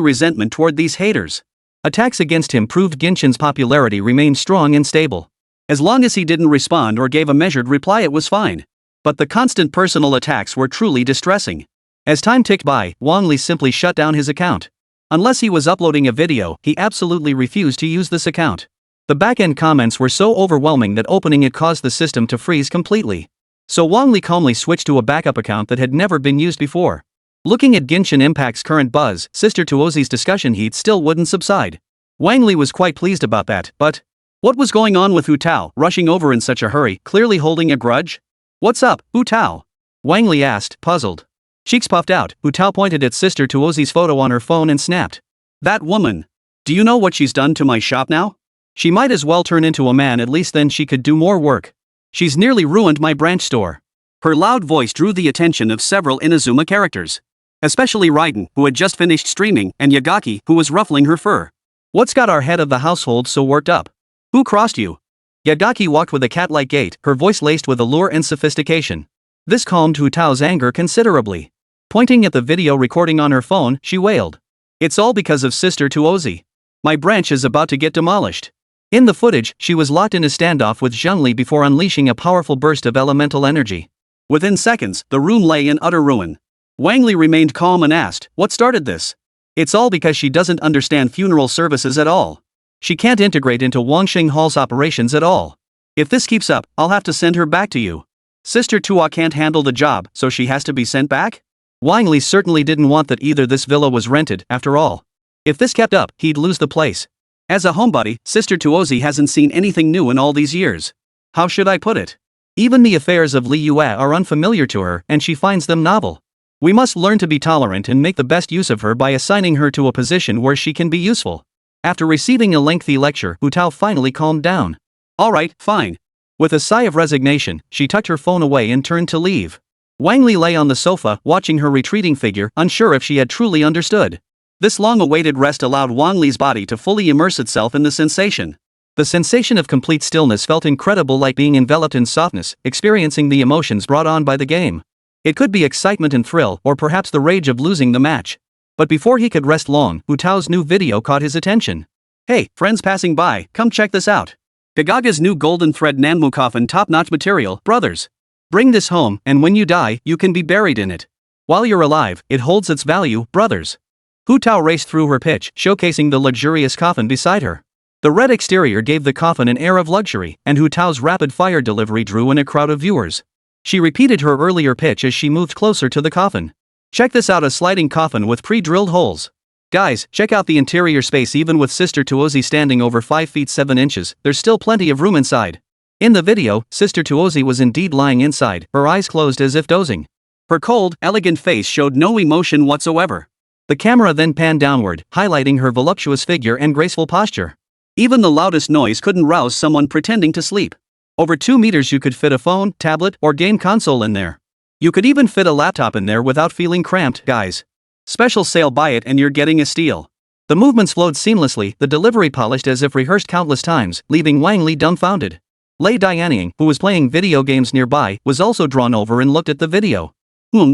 resentment toward these haters. Attacks against him proved Genshin's popularity remained strong and stable. As long as he didn't respond or gave a measured reply, it was fine. But the constant personal attacks were truly distressing. As time ticked by, Wang Li simply shut down his account. Unless he was uploading a video, he absolutely refused to use this account. The back-end comments were so overwhelming that opening it caused the system to freeze completely. So Wang Li calmly switched to a backup account that had never been used before. Looking at Genshin Impact's current buzz, Sister Tuozi's discussion heat still wouldn't subside. Wang Li was quite pleased about that, but what was going on with Hu Tao rushing over in such a hurry, clearly holding a grudge? What's up, Hu Tao? Wang Li asked, puzzled. Cheeks puffed out, Hu Tao pointed at Sister Tuozi's photo on her phone and snapped. That woman. Do you know what she's done to my shop now? She might as well turn into a man, at least then she could do more work. She's nearly ruined my branch store. Her loud voice drew the attention of several Inazuma characters. Especially Raiden, who had just finished streaming, and Yagaki, who was ruffling her fur. What's got our head of the household so worked up? Who crossed you? Yagaki walked with a cat-like gait, her voice laced with allure and sophistication. This calmed Hu Tao's anger considerably. Pointing at the video recording on her phone, she wailed. It's all because of Sister Tuozi. My branch is about to get demolished. In the footage, she was locked in a standoff with Zhang Li before unleashing a powerful burst of elemental energy. Within seconds, the room lay in utter ruin. Wang Li remained calm and asked, what started this? It's all because she doesn't understand funeral services at all. She can't integrate into Wangxing Hall's operations at all. If this keeps up, I'll have to send her back to you. Sister Tua can't handle the job, so she has to be sent back? Wang Li certainly didn't want that either. This villa was rented, after all. If this kept up, he'd lose the place. As a homebody, Sister Tuozi hasn't seen anything new in all these years. How should I put it? Even the affairs of Li Yue are unfamiliar to her, and she finds them novel. We must learn to be tolerant and make the best use of her by assigning her to a position where she can be useful. After receiving a lengthy lecture, Hu Tao finally calmed down. Alright, fine. With a sigh of resignation, she tucked her phone away and turned to leave. Wang Li lay on the sofa, watching her retreating figure, unsure if she had truly understood. This long-awaited rest allowed Wang Li's body to fully immerse itself in the sensation. The sensation of complete stillness felt incredible, like being enveloped in softness, experiencing the emotions brought on by the game. It could be excitement and thrill, or perhaps the rage of losing the match. But before he could rest long, Hu Tao's new video caught his attention. Hey, friends passing by, come check this out. Kagaga's new golden thread Nanmu coffin, top-notch material, brothers. Bring this home, and when you die, you can be buried in it. While you're alive, it holds its value, brothers. Hu Tao raced through her pitch, showcasing the luxurious coffin beside her. The red exterior gave the coffin an air of luxury, and Hu Tao's rapid-fire delivery drew in a crowd of viewers. She repeated her earlier pitch as she moved closer to the coffin. Check this out, a sliding coffin with pre-drilled holes. Guys, check out the interior space. Even with Sister Tuozi standing over 5 feet 7 inches, there's still plenty of room inside. In the video, Sister Tuozi was indeed lying inside, her eyes closed as if dozing. Her cold, elegant face showed no emotion whatsoever. The camera then panned downward, highlighting her voluptuous figure and graceful posture. Even the loudest noise couldn't rouse someone pretending to sleep. Over 2 meters you could fit a phone, tablet, or game console in there. You could even fit a laptop in there without feeling cramped, guys. Special sale, buy it and you're getting a steal. The movements flowed seamlessly, the delivery polished as if rehearsed countless times, leaving Wang Li dumbfounded. Lei Dianying, who was playing video games nearby, was also drawn over and looked at the video.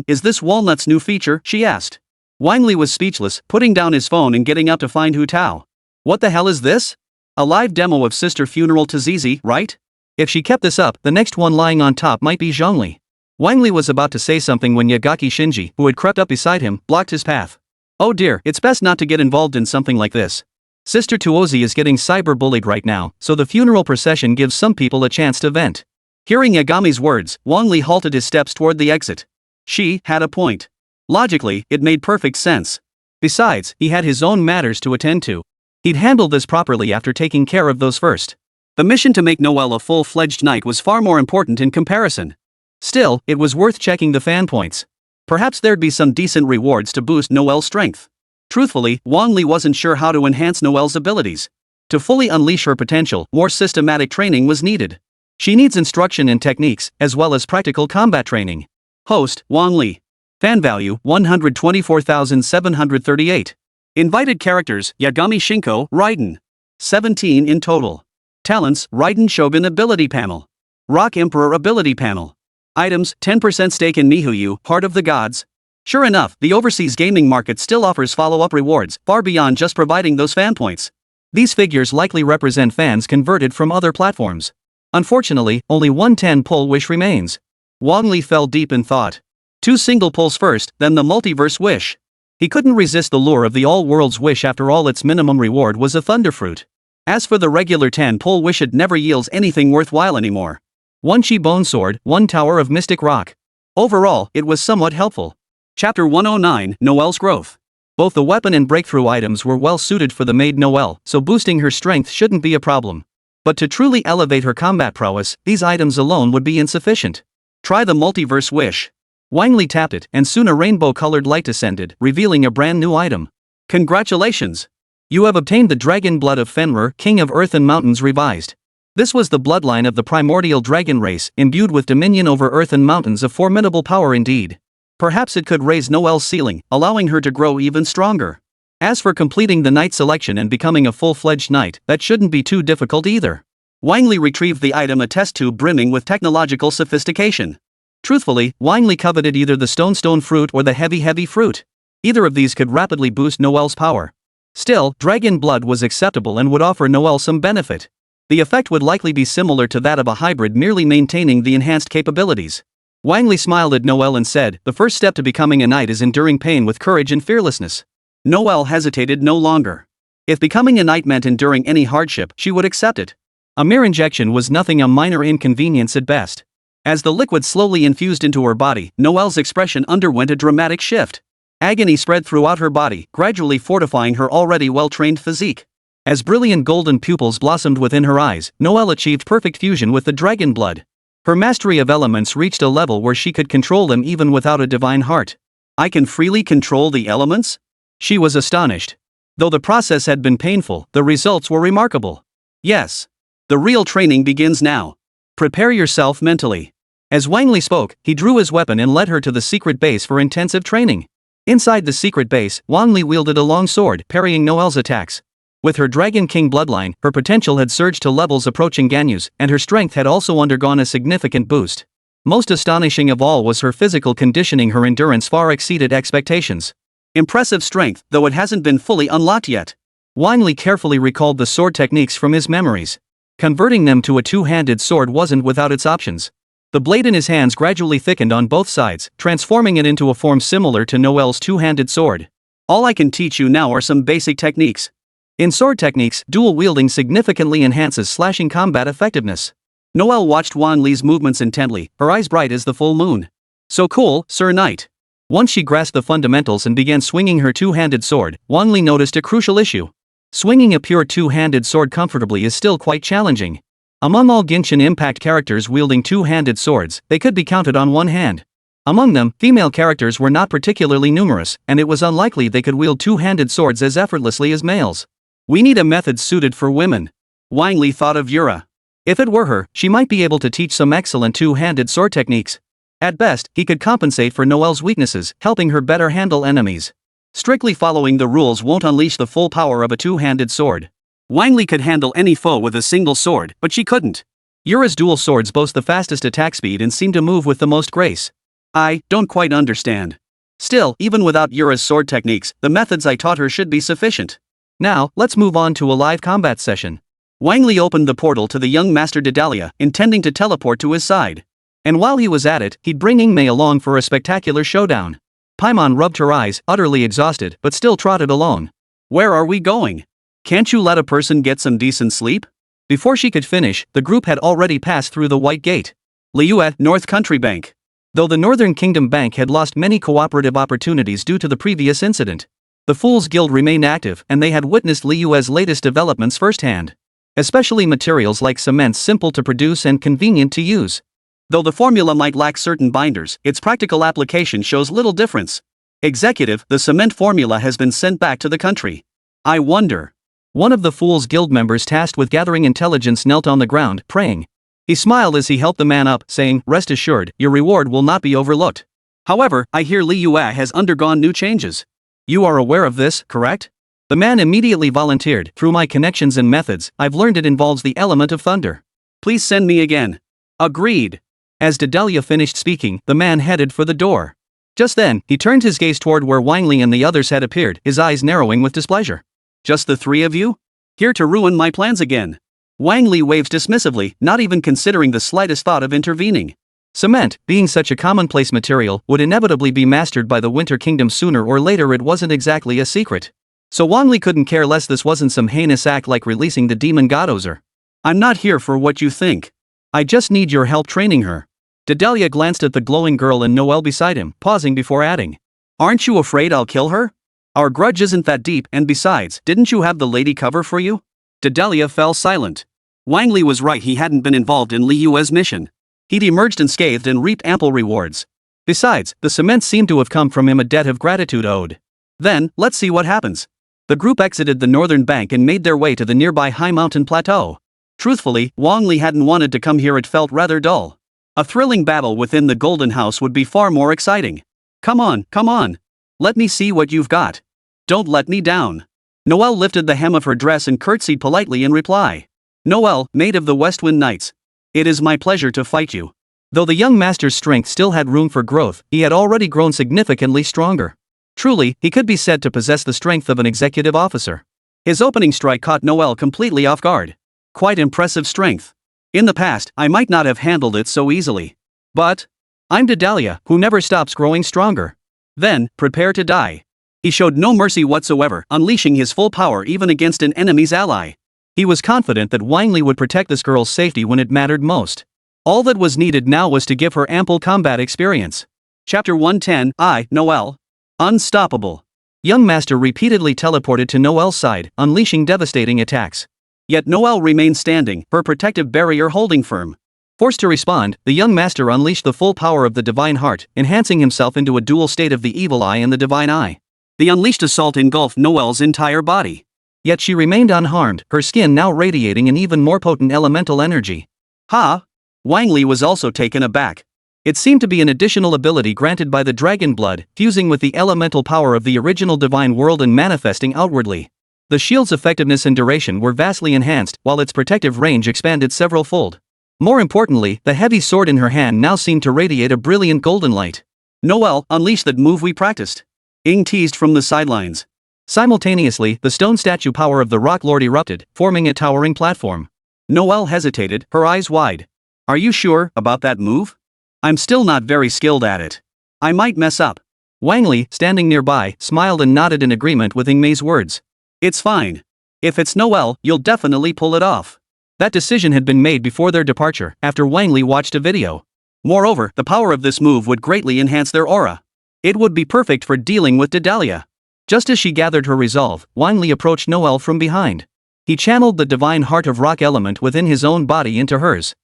Is this Walnut's new feature? She asked. Wang Li was speechless, putting down his phone and getting up to find Hu Tao. What the hell is this? A live demo of Sister Funeral to Zizi, right? If she kept this up, the next one lying on top might be Zhang Li. Wang Li was about to say something when Yagaki Shinji, who had crept up beside him, blocked his path. Oh dear, it's best not to get involved in something like this. Sister Tuozi is getting cyberbullied right now, so the funeral procession gives some people a chance to vent. Hearing Yagami's words, Wang Li halted his steps toward the exit. She had a point. Logically, it made perfect sense. Besides, he had his own matters to attend to. He'd handle this properly after taking care of those first. The mission to make Noelle a full-fledged knight was far more important in comparison. Still, it was worth checking the fan points. Perhaps there'd be some decent rewards to boost Noelle's strength. Truthfully, Wang Li wasn't sure how to enhance Noelle's abilities. To fully unleash her potential, more systematic training was needed. She needs instruction in techniques, as well as practical combat training. Host, Wang Li. Fan value, 124,738. Invited characters, Yagami Shinko, Raiden. 17 in total. Talents, Raiden Shogun Ability Panel. Rock Emperor Ability Panel. Items, 10% stake in Mihuyu, Heart of the Gods. Sure enough, the overseas gaming market still offers follow-up rewards, far beyond just providing those fan points. These figures likely represent fans converted from other platforms. Unfortunately, only one 10-pull wish remains. Wang Li fell deep in thought. 2 single pulls first, then the multiverse wish. He couldn't resist the lure of the all-worlds wish. After all, its minimum reward was a thunderfruit. As for the regular 10-pull wish, it never yields anything worthwhile anymore. 1 Chi Bone Sword, 1 Tower of Mystic Rock. Overall, it was somewhat helpful. Chapter 109, Noelle's Growth. Both the weapon and breakthrough items were well suited for the maid Noelle, so boosting her strength shouldn't be a problem. But to truly elevate her combat prowess, these items alone would be insufficient. Try the multiverse wish. Wang Li tapped it, and soon a rainbow-colored light descended, revealing a brand new item. Congratulations! You have obtained the Dragon Blood of Fenrir, King of Earth and Mountains revised. This was the bloodline of the primordial dragon race, imbued with dominion over earth and mountains, a formidable power indeed. Perhaps it could raise Noelle's ceiling, allowing her to grow even stronger. As for completing the knight selection and becoming a full-fledged knight, that shouldn't be too difficult either. Wang Li retrieved the item, a test tube brimming with technological sophistication. Truthfully, Wang Li coveted either the stone fruit or the heavy fruit. Either of these could rapidly boost Noelle's power. Still, dragon blood was acceptable and would offer Noelle some benefit. The effect would likely be similar to that of a hybrid, merely maintaining the enhanced capabilities. Wang Li smiled at Noelle and said, "The first step to becoming a knight is enduring pain with courage and fearlessness." Noelle hesitated no longer. If becoming a knight meant enduring any hardship, she would accept it. A mere injection was nothing, a minor inconvenience at best. As the liquid slowly infused into her body, Noelle's expression underwent a dramatic shift. Agony spread throughout her body, gradually fortifying her already well-trained physique. As brilliant golden pupils blossomed within her eyes, Noelle achieved perfect fusion with the dragon blood. Her mastery of elements reached a level where she could control them even without a divine heart. "I can freely control the elements?" She was astonished. Though the process had been painful, the results were remarkable. Yes. The real training begins now. Prepare yourself mentally. As Wang Li spoke, he drew his weapon and led her to the secret base for intensive training. Inside the secret base, Wang Li wielded a long sword, parrying Noelle's attacks. With her Dragon King bloodline, her potential had surged to levels approaching Ganyu's, and her strength had also undergone a significant boost. Most astonishing of all was her physical conditioning. Her endurance far exceeded expectations. Impressive strength, though it hasn't been fully unlocked yet. Wang Li carefully recalled the sword techniques from his memories. Converting them to a two-handed sword wasn't without its options. The blade in his hands gradually thickened on both sides, transforming it into a form similar to Noelle's two-handed sword. "All I can teach you now are some basic techniques." In sword techniques, dual wielding significantly enhances slashing combat effectiveness. Noelle watched Wang Li's movements intently, her eyes bright as the full moon. "So cool, Sir Knight." Once she grasped the fundamentals and began swinging her two-handed sword, Wang Li noticed a crucial issue. Swinging a pure two-handed sword comfortably is still quite challenging. Among all Genshin Impact characters wielding two-handed swords, they could be counted on one hand. Among them, female characters were not particularly numerous, and it was unlikely they could wield two-handed swords as effortlessly as males. "We need a method suited for women." Wang Li thought of Yura. If it were her, she might be able to teach some excellent two-handed sword techniques. At best, he could compensate for Noelle's weaknesses, helping her better handle enemies. Strictly following the rules won't unleash the full power of a two-handed sword. Wang Li could handle any foe with a single sword, but she couldn't. Yura's dual swords boast the fastest attack speed and seem to move with the most grace. I don't quite understand. Still, even without Yura's sword techniques, the methods I taught her should be sufficient. Now, let's move on to a live combat session. Wang Li opened the portal to the young Master Dedalia, intending to teleport to his side. And while he was at it, he'd bring Ingmei along for a spectacular showdown. Paimon rubbed her eyes, utterly exhausted, but still trotted along. Where are we going? Can't you let a person get some decent sleep? Before she could finish, the group had already passed through the White Gate. Liyue North Country Bank. Though the Northern Kingdom Bank had lost many cooperative opportunities due to the previous incident, the Fools Guild remained active and they had witnessed Liyue's latest developments firsthand. Especially materials like cement, simple to produce and convenient to use. Though the formula might lack certain binders, its practical application shows little difference. Executive, the cement formula has been sent back to the country. I wonder. One of the Fools Guild members tasked with gathering intelligence knelt on the ground, praying. He smiled as he helped the man up, saying, "Rest assured, your reward will not be overlooked. However, I hear Liyue has undergone new changes. You are aware of this, correct?" The man immediately volunteered. "Through my connections and methods, I've learned it involves the element of thunder. Please send me again." Agreed. As Dedalia finished speaking, the man headed for the door. Just then, he turned his gaze toward where Wang Li and the others had appeared, his eyes narrowing with displeasure. "Just the three of you? Here to ruin my plans again?" Wang Li waves dismissively, not even considering the slightest thought of intervening. Cement, being such a commonplace material, would inevitably be mastered by the Winter Kingdom sooner or later. It wasn't exactly a secret. So Wang Li couldn't care less this wasn't some heinous act like releasing the demon god Ozer. "I'm not here for what you think. I just need your help training her." Dedalia glanced at the glowing girl and Noelle beside him, pausing before adding. "Aren't you afraid I'll kill her? Our grudge isn't that deep, and besides, didn't you have the lady cover for you?" Dedalia fell silent. Wang Li was right, he hadn't been involved in Liyue's mission. He'd emerged unscathed and reaped ample rewards. Besides, the cement seemed to have come from him, a debt of gratitude owed. Then, let's see what happens. The group exited the northern bank and made their way to the nearby high mountain plateau. Truthfully, Wang Li hadn't wanted to come here, it felt rather dull. A thrilling battle within the Golden House would be far more exciting. Come on. Let me see what you've got. Don't let me down." Noelle lifted the hem of her dress and curtsied politely in reply. "Noelle, maid of the Westwind Knights. It is my pleasure to fight you." Though the young master's strength still had room for growth, he had already grown significantly stronger. Truly, he could be said to possess the strength of an executive officer. His opening strike caught Noelle completely off guard. Quite impressive strength. In the past, I might not have handled it so easily. But I'm Dedalia, who never stops growing stronger. Then, prepare to die. He showed no mercy whatsoever, unleashing his full power even against an enemy's ally. He was confident that Wang Li would protect this girl's safety when it mattered most. All that was needed now was to give her ample combat experience. Chapter 110, Noelle. Unstoppable. Young Master repeatedly teleported to Noelle's side, unleashing devastating attacks. Yet Noelle remained standing, her protective barrier holding firm. Forced to respond, the young Master unleashed the full power of the Divine Heart, enhancing himself into a dual state of the Evil Eye and the Divine Eye. The unleashed assault engulfed Noelle's entire body. Yet she remained unharmed, her skin now radiating an even more potent elemental energy. Wang Li was also taken aback. It seemed to be an additional ability granted by the dragon blood, fusing with the elemental power of the original divine world and manifesting outwardly. The shield's effectiveness and duration were vastly enhanced, while its protective range expanded several-fold. More importantly, the heavy sword in her hand now seemed to radiate a brilliant golden light. "Noelle, unleash that move we practiced," Ing teased from the sidelines. Simultaneously, the stone statue power of the Rock Lord erupted, forming a towering platform. Noelle hesitated, her eyes wide. "Are you sure about that move? I'm still not very skilled at it. I might mess up." Wang Li, standing nearby, smiled and nodded in agreement with Ing Mei's words. "It's fine. If it's Noelle, you'll definitely pull it off." That decision had been made before their departure, after Wang Li watched a video. Moreover, the power of this move would greatly enhance their aura. It would be perfect for dealing with Dedalia. Just as she gathered her resolve, Wang Li approached Noelle from behind. He channeled the divine heart of rock element within his own body into hers.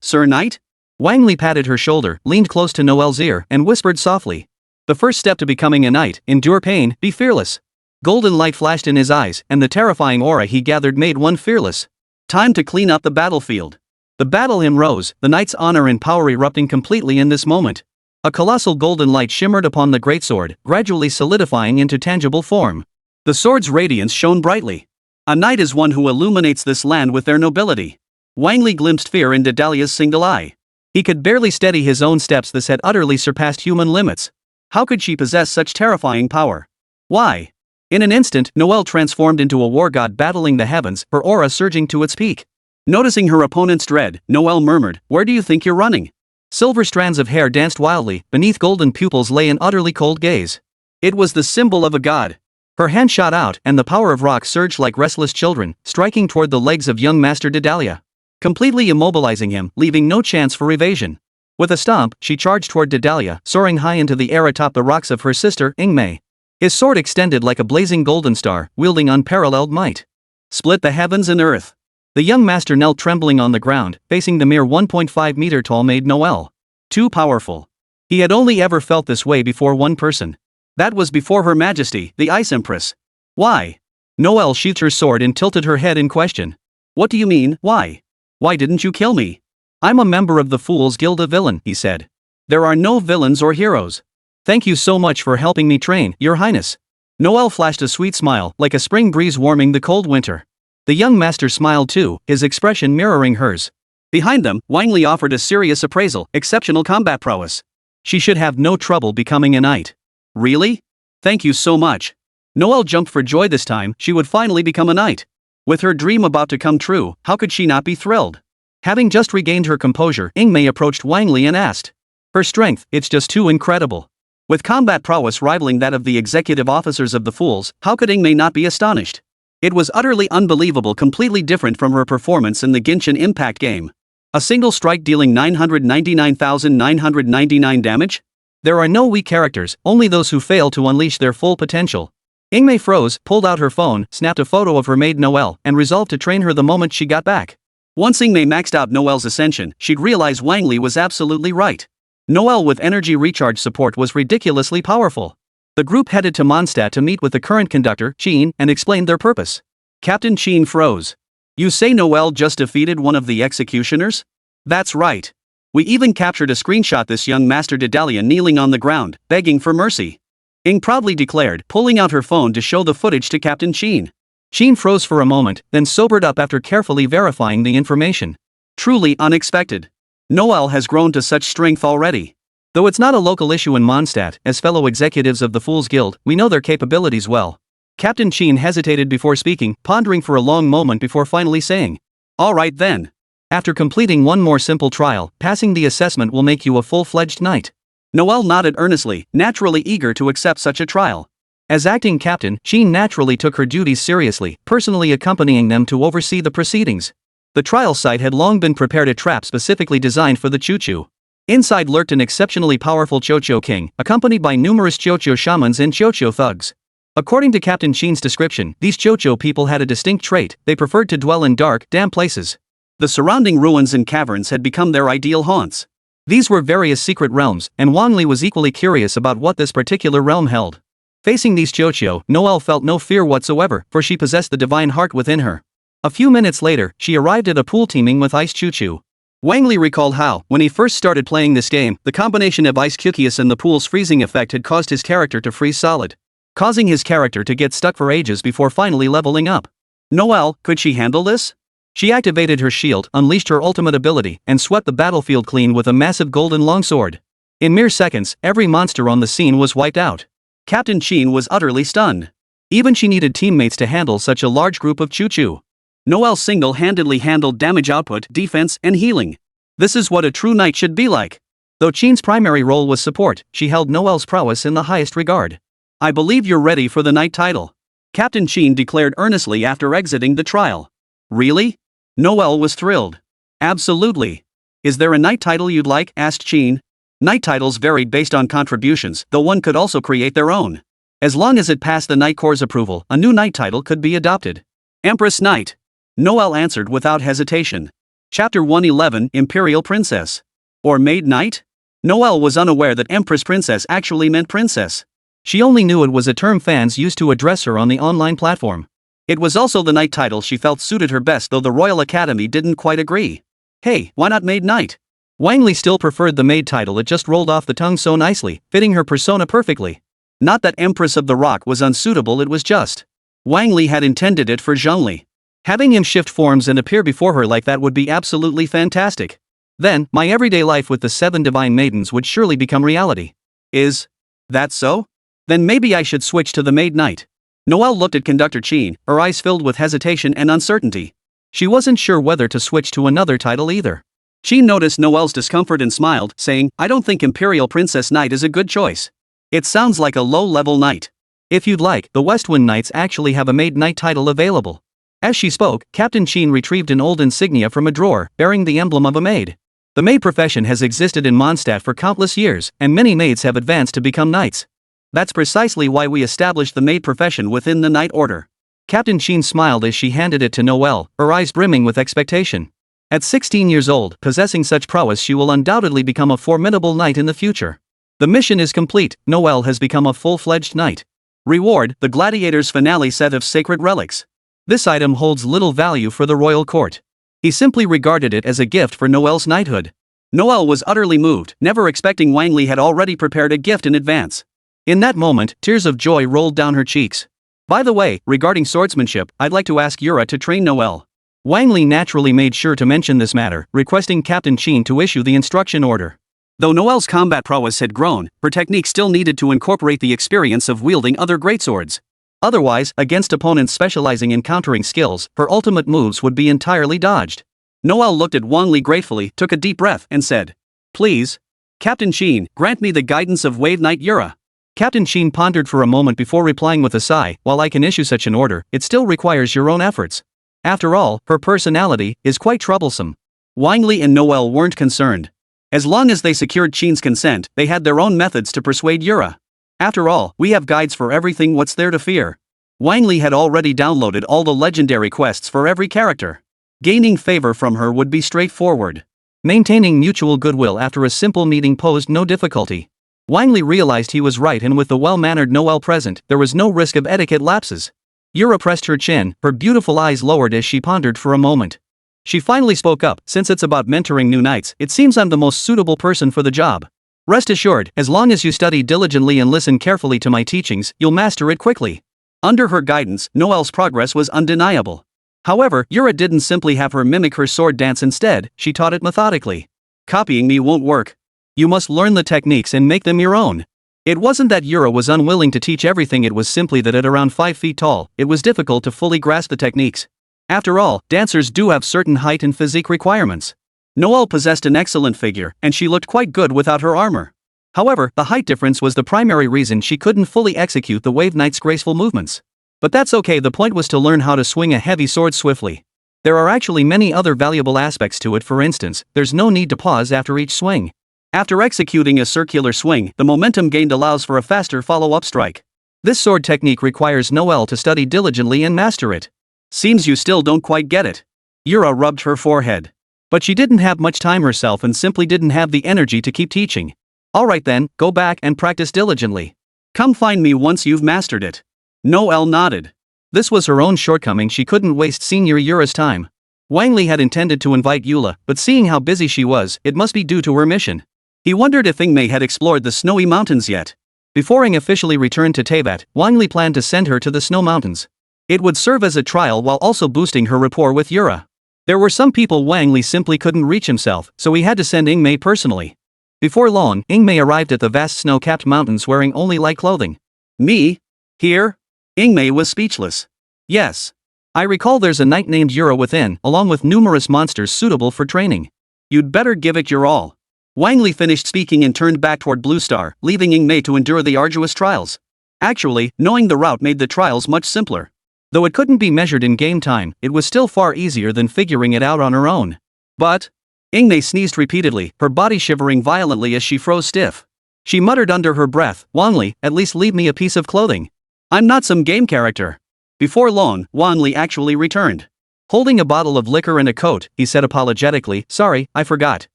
Sir Knight?" Wang Li patted her shoulder, leaned close to Noelle's ear, and whispered softly. "The first step to becoming a knight, endure pain, be fearless." Golden light flashed in his eyes, and the terrifying aura he gathered made one fearless. Time to clean up the battlefield. The battle hymn rose, the knight's honor and power erupting completely in this moment. A colossal golden light shimmered upon the greatsword, gradually solidifying into tangible form. The sword's radiance shone brightly. A knight is one who illuminates this land with their nobility. Wang Li glimpsed fear in Dedalia's single eye. He could barely steady his own steps. This had utterly surpassed human limits. How could she possess such terrifying power? Why? In an instant, Noelle transformed into a war god battling the heavens, her aura surging to its peak. Noticing her opponent's dread, Noelle murmured, "Where do you think you're running? Silver strands of hair danced wildly, beneath golden pupils lay an utterly cold gaze. It was the symbol of a god. Her hand shot out, and the power of rock surged like restless children, striking toward the legs of young Master Dedalia, completely immobilizing him, leaving no chance for evasion. With a stomp, she charged toward Dedalia, soaring high into the air atop the rocks of her sister, Ingmei. His sword extended like a blazing golden star, wielding unparalleled might. Split the heavens and earth. The young master knelt trembling on the ground, facing the mere 1.5-meter tall maid Noelle. Too powerful. He had only ever felt this way before one person. That was before Her Majesty, the Ice Empress. Why? Noelle sheathed her sword and tilted her head in question. What do you mean, why? Why didn't you kill me? I'm a member of the Fool's Guild of Villain, he said. There are no villains or heroes. Thank you so much for helping me train, Your Highness. Noelle flashed a sweet smile, like a spring breeze warming the cold winter. The young master smiled too, his expression mirroring hers. Behind them, Wang Li offered a serious appraisal, exceptional combat prowess. She should have no trouble becoming a knight. Really? Thank you so much. Noelle jumped for joy this time, she would finally become a knight. With her dream about to come true, how could she not be thrilled? Having just regained her composure, Ingmei approached Wang Li and asked. Her strength, it's just too incredible. With combat prowess rivaling that of the executive officers of the Fools, how could Ingmei not be astonished? It was utterly unbelievable, completely different from her performance in the Genshin Impact game. A single strike dealing 999,999 damage? There are no weak characters, only those who fail to unleash their full potential. Ingmei froze, pulled out her phone, snapped a photo of her maid Noelle, and resolved to train her the moment she got back. Once Ingmei maxed out Noelle's ascension, she'd realize Wang Li was absolutely right. Noelle with energy recharge support was ridiculously powerful. The group headed to Mondstadt to meet with the current conductor, Qin, and explained their purpose. Captain Qin froze. You say Noelle just defeated one of the executioners? That's right. We even captured a screenshot this young Master Dedalia kneeling on the ground, begging for mercy. Ing proudly declared, pulling out her phone to show the footage to Captain Qin. Qin froze for a moment, then sobered up after carefully verifying the information. Truly unexpected. Noelle has grown to such strength already. Though it's not a local issue in Mondstadt, as fellow executives of the Fool's Guild, we know their capabilities well. Captain Qin hesitated before speaking, pondering for a long moment before finally saying. All right then. After completing one more simple trial, passing the assessment will make you a full-fledged knight. Noelle nodded earnestly, naturally eager to accept such a trial. As acting captain, Qin naturally took her duties seriously, personally accompanying them to oversee the proceedings. The trial site had long been prepared, a trap specifically designed for the Chuchu. Inside lurked an exceptionally powerful Chocho king, accompanied by numerous Chocho shamans and Chocho thugs. According to Captain Qin's description, these Chocho people had a distinct trait: they preferred to dwell in dark, damp places. The surrounding ruins and caverns had become their ideal haunts. These were various secret realms, and Wang Li was equally curious about what this particular realm held. Facing these Chocho, Noelle felt no fear whatsoever, for she possessed the divine heart within her. A few minutes later, she arrived at a pool teeming with ice Chuchu. Wang Li recalled how, when he first started playing this game, the combination of ice Cucius and the pool's freezing effect had caused his character to freeze solid, causing his character to get stuck for ages before finally leveling up. Noelle, could she handle this? She activated her shield, unleashed her ultimate ability, and swept the battlefield clean with a massive golden longsword. In mere seconds, every monster on the scene was wiped out. Captain Qin was utterly stunned. Even she needed teammates to handle such a large group of Chuchu. Noelle single-handedly handled damage output, defense, and healing. This is what a true knight should be like. Though Qin's primary role was support, she held Noelle's prowess in the highest regard. I believe you're ready for the knight title. Captain Qin declared earnestly after exiting the trial. Really? Noelle was thrilled. Absolutely. Is there a knight title you'd like? Asked Qin. Knight titles varied based on contributions, though one could also create their own. As long as it passed the Knight Corps' approval, a new knight title could be adopted. Empress Knight. Noelle answered without hesitation. Chapter 111, Imperial Princess. Or Maid Knight? Noelle was unaware that Empress Princess actually meant princess. She only knew it was a term fans used to address her on the online platform. It was also the knight title she felt suited her best, though the Royal Academy didn't quite agree. Hey, why not Maid Knight? Wang Li still preferred the maid title, it just rolled off the tongue so nicely, fitting her persona perfectly. Not that Empress of the Rock was unsuitable, it was just Wang Li had intended it for Zhongli. Having him shift forms and appear before her like that would be absolutely fantastic. Then, my everyday life with the 7 divine maidens would surely become reality. Is that so? Then maybe I should switch to the Maid Knight. Noelle looked at Conductor Qin, her eyes filled with hesitation and uncertainty. She wasn't sure whether to switch to another title either. She noticed Noelle's discomfort and smiled, saying, I don't think Imperial Princess Knight is a good choice. It sounds like a low-level knight. If you'd like, the Westwind Knights actually have a maid knight title available. As she spoke, Captain Sheen retrieved an old insignia from a drawer, bearing the emblem of a maid. The maid profession has existed in Mondstadt for countless years, and many maids have advanced to become knights. That's precisely why we established the maid profession within the Knight Order. Captain Sheen smiled as she handed it to Noelle, her eyes brimming with expectation. At 16 years old, possessing such prowess, she will undoubtedly become a formidable knight in the future. The mission is complete, Noelle has become a full-fledged knight. Reward, the Gladiator's finale set of sacred relics. This item holds little value for the royal court. He simply regarded it as a gift for Noelle's knighthood. Noelle was utterly moved, never expecting Wang Li had already prepared a gift in advance. In that moment, tears of joy rolled down her cheeks. By the way, regarding swordsmanship, I'd like to ask Yura to train Noelle. Wang Li naturally made sure to mention this matter, requesting Captain Sheen to issue the instruction order. Though Noelle's combat prowess had grown, her technique still needed to incorporate the experience of wielding other greatswords. Otherwise, against opponents specializing in countering skills, her ultimate moves would be entirely dodged. Noelle looked at Wang Li gratefully, took a deep breath, and said, Please, Captain Sheen, grant me the guidance of Wave Knight Yura. Captain Sheen pondered for a moment before replying with a sigh, while I can issue such an order, it still requires your own efforts. After all, her personality is quite troublesome. Wang Li and Noelle weren't concerned. As long as they secured Sheen's consent, they had their own methods to persuade Yura. After all, we have guides for everything, what's there to fear? Wang Li had already downloaded all the legendary quests for every character. Gaining favor from her would be straightforward. Maintaining mutual goodwill after a simple meeting posed no difficulty. Wang Li realized he was right, and with the well-mannered Noelle present, there was no risk of etiquette lapses. Yura pressed her chin, her beautiful eyes lowered as she pondered for a moment. She finally spoke up, since it's about mentoring new knights, it seems I'm the most suitable person for the job. Rest assured, as long as you study diligently and listen carefully to my teachings, you'll master it quickly. Under her guidance, Noelle's progress was undeniable. However, Yura didn't simply have her mimic her sword dance, instead, she taught it methodically. Copying me won't work. You must learn the techniques and make them your own. It wasn't that Yura was unwilling to teach everything, it was simply that at around 5 feet tall, it was difficult to fully grasp the techniques. After all, dancers do have certain height and physique requirements. Noelle possessed an excellent figure, and she looked quite good without her armor. However, the height difference was the primary reason she couldn't fully execute the Wave Knight's graceful movements. But that's okay, the point was to learn how to swing a heavy sword swiftly. There are actually many other valuable aspects to it. For instance, there's no need to pause after each swing. After executing a circular swing, the momentum gained allows for a faster follow-up strike. This sword technique requires Noelle to study diligently and master it. Seems you still don't quite get it. Yura rubbed her forehead. But she didn't have much time herself and simply didn't have the energy to keep teaching. Alright then, go back and practice diligently. Come find me once you've mastered it. Noelle nodded. This was her own shortcoming, she couldn't waste Senior Yura's time. Wang Li had intended to invite Eula, but seeing how busy she was, it must be due to her mission. He wondered if Ingmei had explored the snowy mountains yet. Before Ing officially returned to Teyvat, Wang Li planned to send her to the snow mountains. It would serve as a trial while also boosting her rapport with Yura. There were some people Wang Li simply couldn't reach himself, so he had to send Ingmei personally. Before long, Ingmei arrived at the vast snow-capped mountains wearing only light clothing. Me? Here? Ingmei was speechless. Yes. I recall there's a knight named Yura within, along with numerous monsters suitable for training. You'd better give it your all. Wang Li finished speaking and turned back toward Blue Star, leaving Ingmei to endure the arduous trials. Actually, knowing the route made the trials much simpler. Though it couldn't be measured in game time, it was still far easier than figuring it out on her own. But Ingmei sneezed repeatedly, her body shivering violently as she froze stiff. She muttered under her breath, Wang Li, at least leave me a piece of clothing. I'm not some game character. Before long, Wang Li actually returned. Holding a bottle of liquor and a coat, he said apologetically, sorry, I forgot.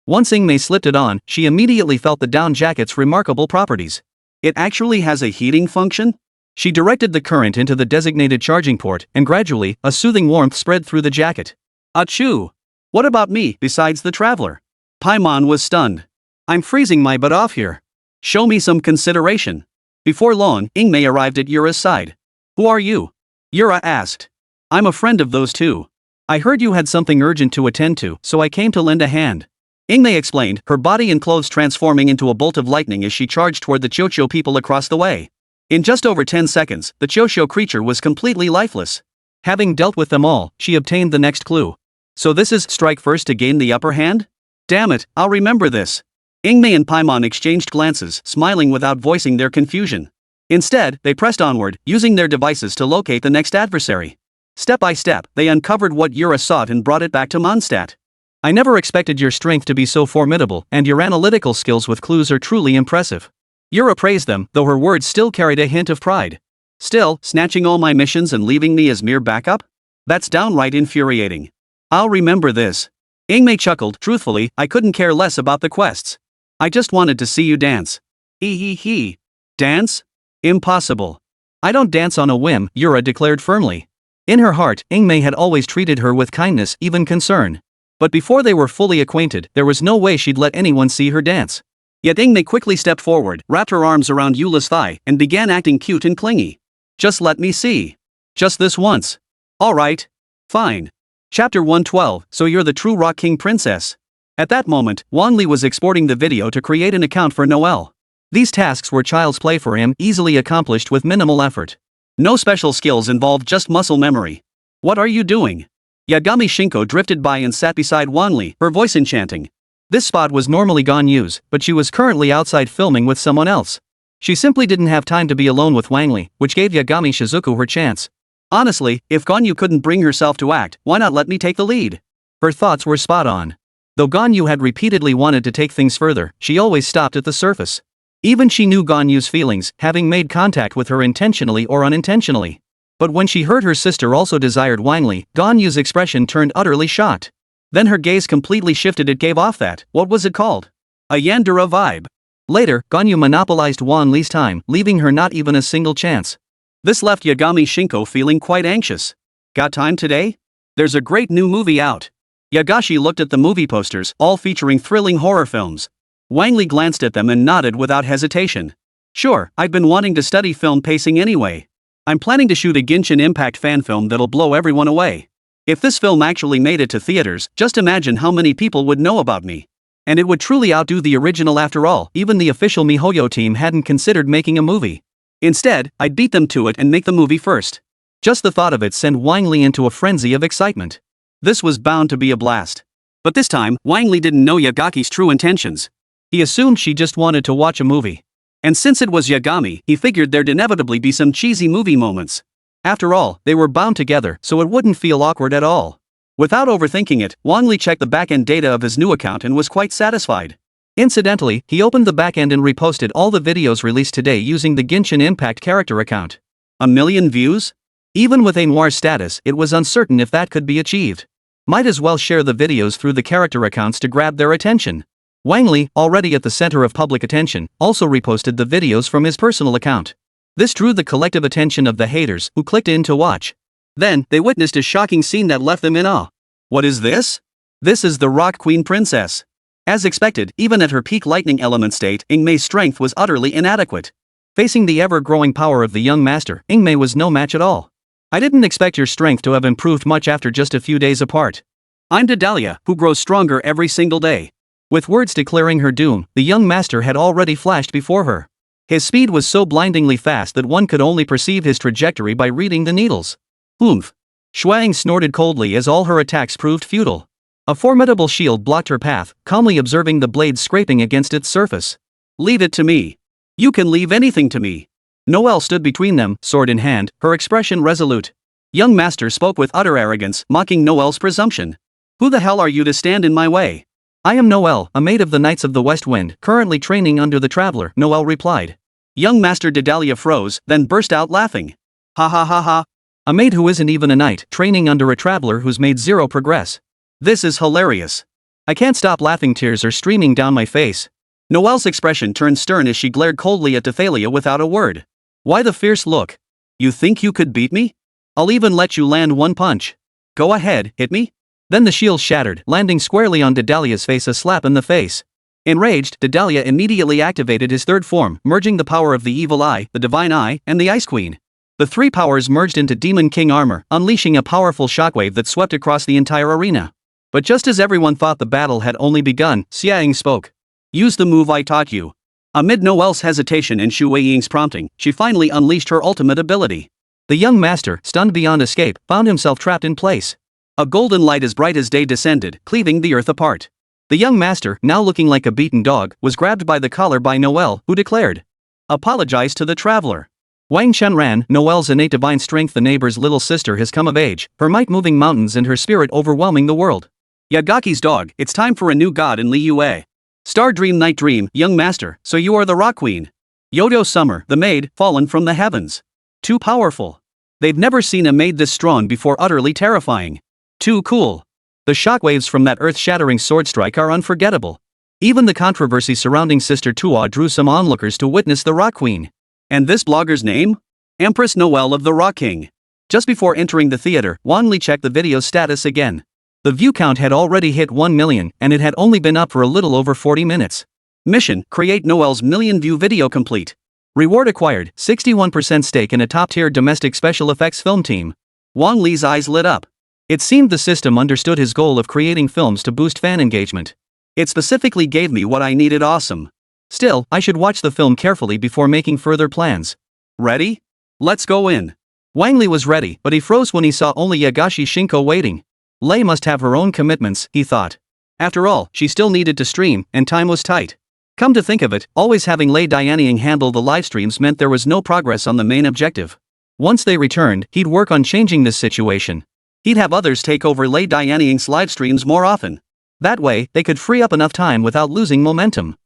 Once Ingmei slipped it on, she immediately felt the down jacket's remarkable properties. It actually has a heating function? She directed the current into the designated charging port, and gradually, a soothing warmth spread through the jacket. Achoo! What about me, besides the traveler? Paimon was stunned. I'm freezing my butt off here. Show me some consideration. Before long, Ingmei arrived at Yura's side. Who are you? Yura asked. I'm a friend of those two. I heard you had something urgent to attend to, so I came to lend a hand. Ingmei explained, her body and clothes transforming into a bolt of lightning as she charged toward the Chocho people across the way. In just over 10 seconds, the Chocho creature was completely lifeless. Having dealt with them all, she obtained the next clue. So this is strike first to gain the upper hand? Damn it, I'll remember this. Ingmei and Paimon exchanged glances, smiling without voicing their confusion. Instead, they pressed onward, using their devices to locate the next adversary. Step by step, they uncovered what Yura sought and brought it back to Mondstadt. I never expected your strength to be so formidable, and your analytical skills with clues are truly impressive. Yura praised them, though her words still carried a hint of pride. Still, snatching all my missions and leaving me as mere backup? That's downright infuriating. I'll remember this. Ingmei chuckled. Truthfully, I couldn't care less about the quests. I just wanted to see you dance. Hee. Dance? Impossible. I don't dance on a whim, Yura declared firmly. In her heart, Ingmei had always treated her with kindness, even concern. But before they were fully acquainted, there was no way she'd let anyone see her dance. Yet Ingmei quickly stepped forward, wrapped her arms around Yula's thigh, and began acting cute and clingy. Just let me see. Just this once. Alright. Fine. Chapter 112, So You're the True Rock King Princess. At that moment, Wang Li was exporting the video to create an account for Noelle. These tasks were child's play for him, easily accomplished with minimal effort. No special skills involved, just muscle memory. What are you doing? Yagami Shinko drifted by and sat beside Wang Li, her voice enchanting. This spot was normally Ganyu's, but she was currently outside filming with someone else. She simply didn't have time to be alone with Wang Li, which gave Yagami Shizuku her chance. Honestly, if Ganyu couldn't bring herself to act, why not let me take the lead? Her thoughts were spot on. Though Ganyu had repeatedly wanted to take things further, she always stopped at the surface. Even she knew Ganyu's feelings, having made contact with her intentionally or unintentionally. But when she heard her sister also desired Wang Li, Ganyu's expression turned utterly shocked. Then her gaze completely shifted. It gave off that, what was it called? A Yandere vibe. Later, Ganyu monopolized Wang Li's time, leaving her not even a single chance. This left Yagami Shinko feeling quite anxious. Got time today? There's a great new movie out. Yagashi looked at the movie posters, all featuring thrilling horror films. Wang Li glanced at them and nodded without hesitation. Sure, I've been wanting to study film pacing anyway. I'm planning to shoot a Genshin Impact fan film that'll blow everyone away. If this film actually made it to theaters, just imagine how many people would know about me. And it would truly outdo the original. After all, even the official MiHoYo team hadn't considered making a movie. Instead, I'd beat them to it and make the movie first. Just the thought of it sent Wang Li into a frenzy of excitement. This was bound to be a blast. But this time, Wang Li didn't know Yagaki's true intentions. He assumed she just wanted to watch a movie. And since it was Yagami, he figured there'd inevitably be some cheesy movie moments. After all, they were bound together, so it wouldn't feel awkward at all. Without overthinking it, Wang Li checked the backend data of his new account and was quite satisfied. Incidentally, he opened the backend and reposted all the videos released today using the Genshin Impact character account. 1 million views? Even with a noir status, it was uncertain if that could be achieved. Might as well share the videos through the character accounts to grab their attention. Wang Li, already at the center of public attention, also reposted the videos from his personal account. This drew the collective attention of the haters, who clicked in to watch. Then, they witnessed a shocking scene that left them in awe. What is this? This is the Rock Queen Princess. As expected, even at her peak lightning element state, Ingmei's strength was utterly inadequate. Facing the ever-growing power of the young master, Ingmei was no match at all. I didn't expect your strength to have improved much after just a few days apart. I'm Dedalia, who grows stronger every single day. With words declaring her doom, the young master had already flashed before her. His speed was so blindingly fast that one could only perceive his trajectory by reading the needles. Oomph. Shuang snorted coldly as all her attacks proved futile. A formidable shield blocked her path, calmly observing the blade scraping against its surface. Leave it to me. You can leave anything to me. Noelle stood between them, sword in hand, her expression resolute. Young master spoke with utter arrogance, mocking Noelle's presumption. Who the hell are you to stand in my way? I am Noelle, a maid of the Knights of the West Wind, currently training under the Traveler, Noelle replied. Young Master Dedalia froze, then burst out laughing. Ha ha ha ha. A maid who isn't even a knight, training under a traveler who's made zero progress. This is hilarious. I can't stop laughing, tears are streaming down my face. Noelle's expression turned stern as she glared coldly at Dedalia without a word. Why the fierce look? You think you could beat me? I'll even let you land one punch. Go ahead, hit me. Then the shield shattered, landing squarely on Dedalia's face, a slap in the face. Enraged, Dedalia immediately activated his third form, merging the power of the Evil Eye, the Divine Eye, and the Ice Queen. The three powers merged into Demon King armor, unleashing a powerful shockwave that swept across the entire arena. But just as everyone thought the battle had only begun, Xiaoying spoke. Use the move I taught you. Amid Noelle's hesitation and Shu Weiying's prompting, she finally unleashed her ultimate ability. The young master, stunned beyond escape, found himself trapped in place. A golden light as bright as day descended, cleaving the earth apart. The young master, now looking like a beaten dog, was grabbed by the collar by Noelle, who declared, "Apologize to the traveler." Wang Shenran, Noelle's innate divine strength, the neighbor's little sister, has come of age, her might moving mountains and her spirit overwhelming the world. Yagaki's dog, it's time for a new god in Li Yue. Star Dream Night Dream, young master, so you are the rock queen. Yodo Summer, the maid, fallen from the heavens. Too powerful. They've never seen a maid this strong before, utterly terrifying. Too cool. The shockwaves from that earth-shattering sword strike are unforgettable. Even the controversy surrounding Sister Tua drew some onlookers to witness the rock queen. And this blogger's name? Empress Noelle of the Rock King. Just before entering the theater, Wang Li checked the video status again. The view count had already hit 1 million, and it had only been up for a little over 40 minutes. Mission: create Noelle's million-view video complete. Reward acquired: 61% stake in a top-tier domestic special effects film team. Wang Li's eyes lit up. It seemed the system understood his goal of creating films to boost fan engagement. It specifically gave me what I needed. Awesome. Still, I should watch the film carefully before making further plans. Ready? Let's go in. Wang Li was ready, but he froze when he saw only Yagashi Shinko waiting. Lei must have her own commitments, he thought. After all, she still needed to stream, and time was tight. Come to think of it, always having Lei Dianying handle the livestreams meant there was no progress on the main objective. Once they returned, he'd work on changing this situation. He'd have others take over Lei Dianying's livestreams more often. That way, they could free up enough time without losing momentum.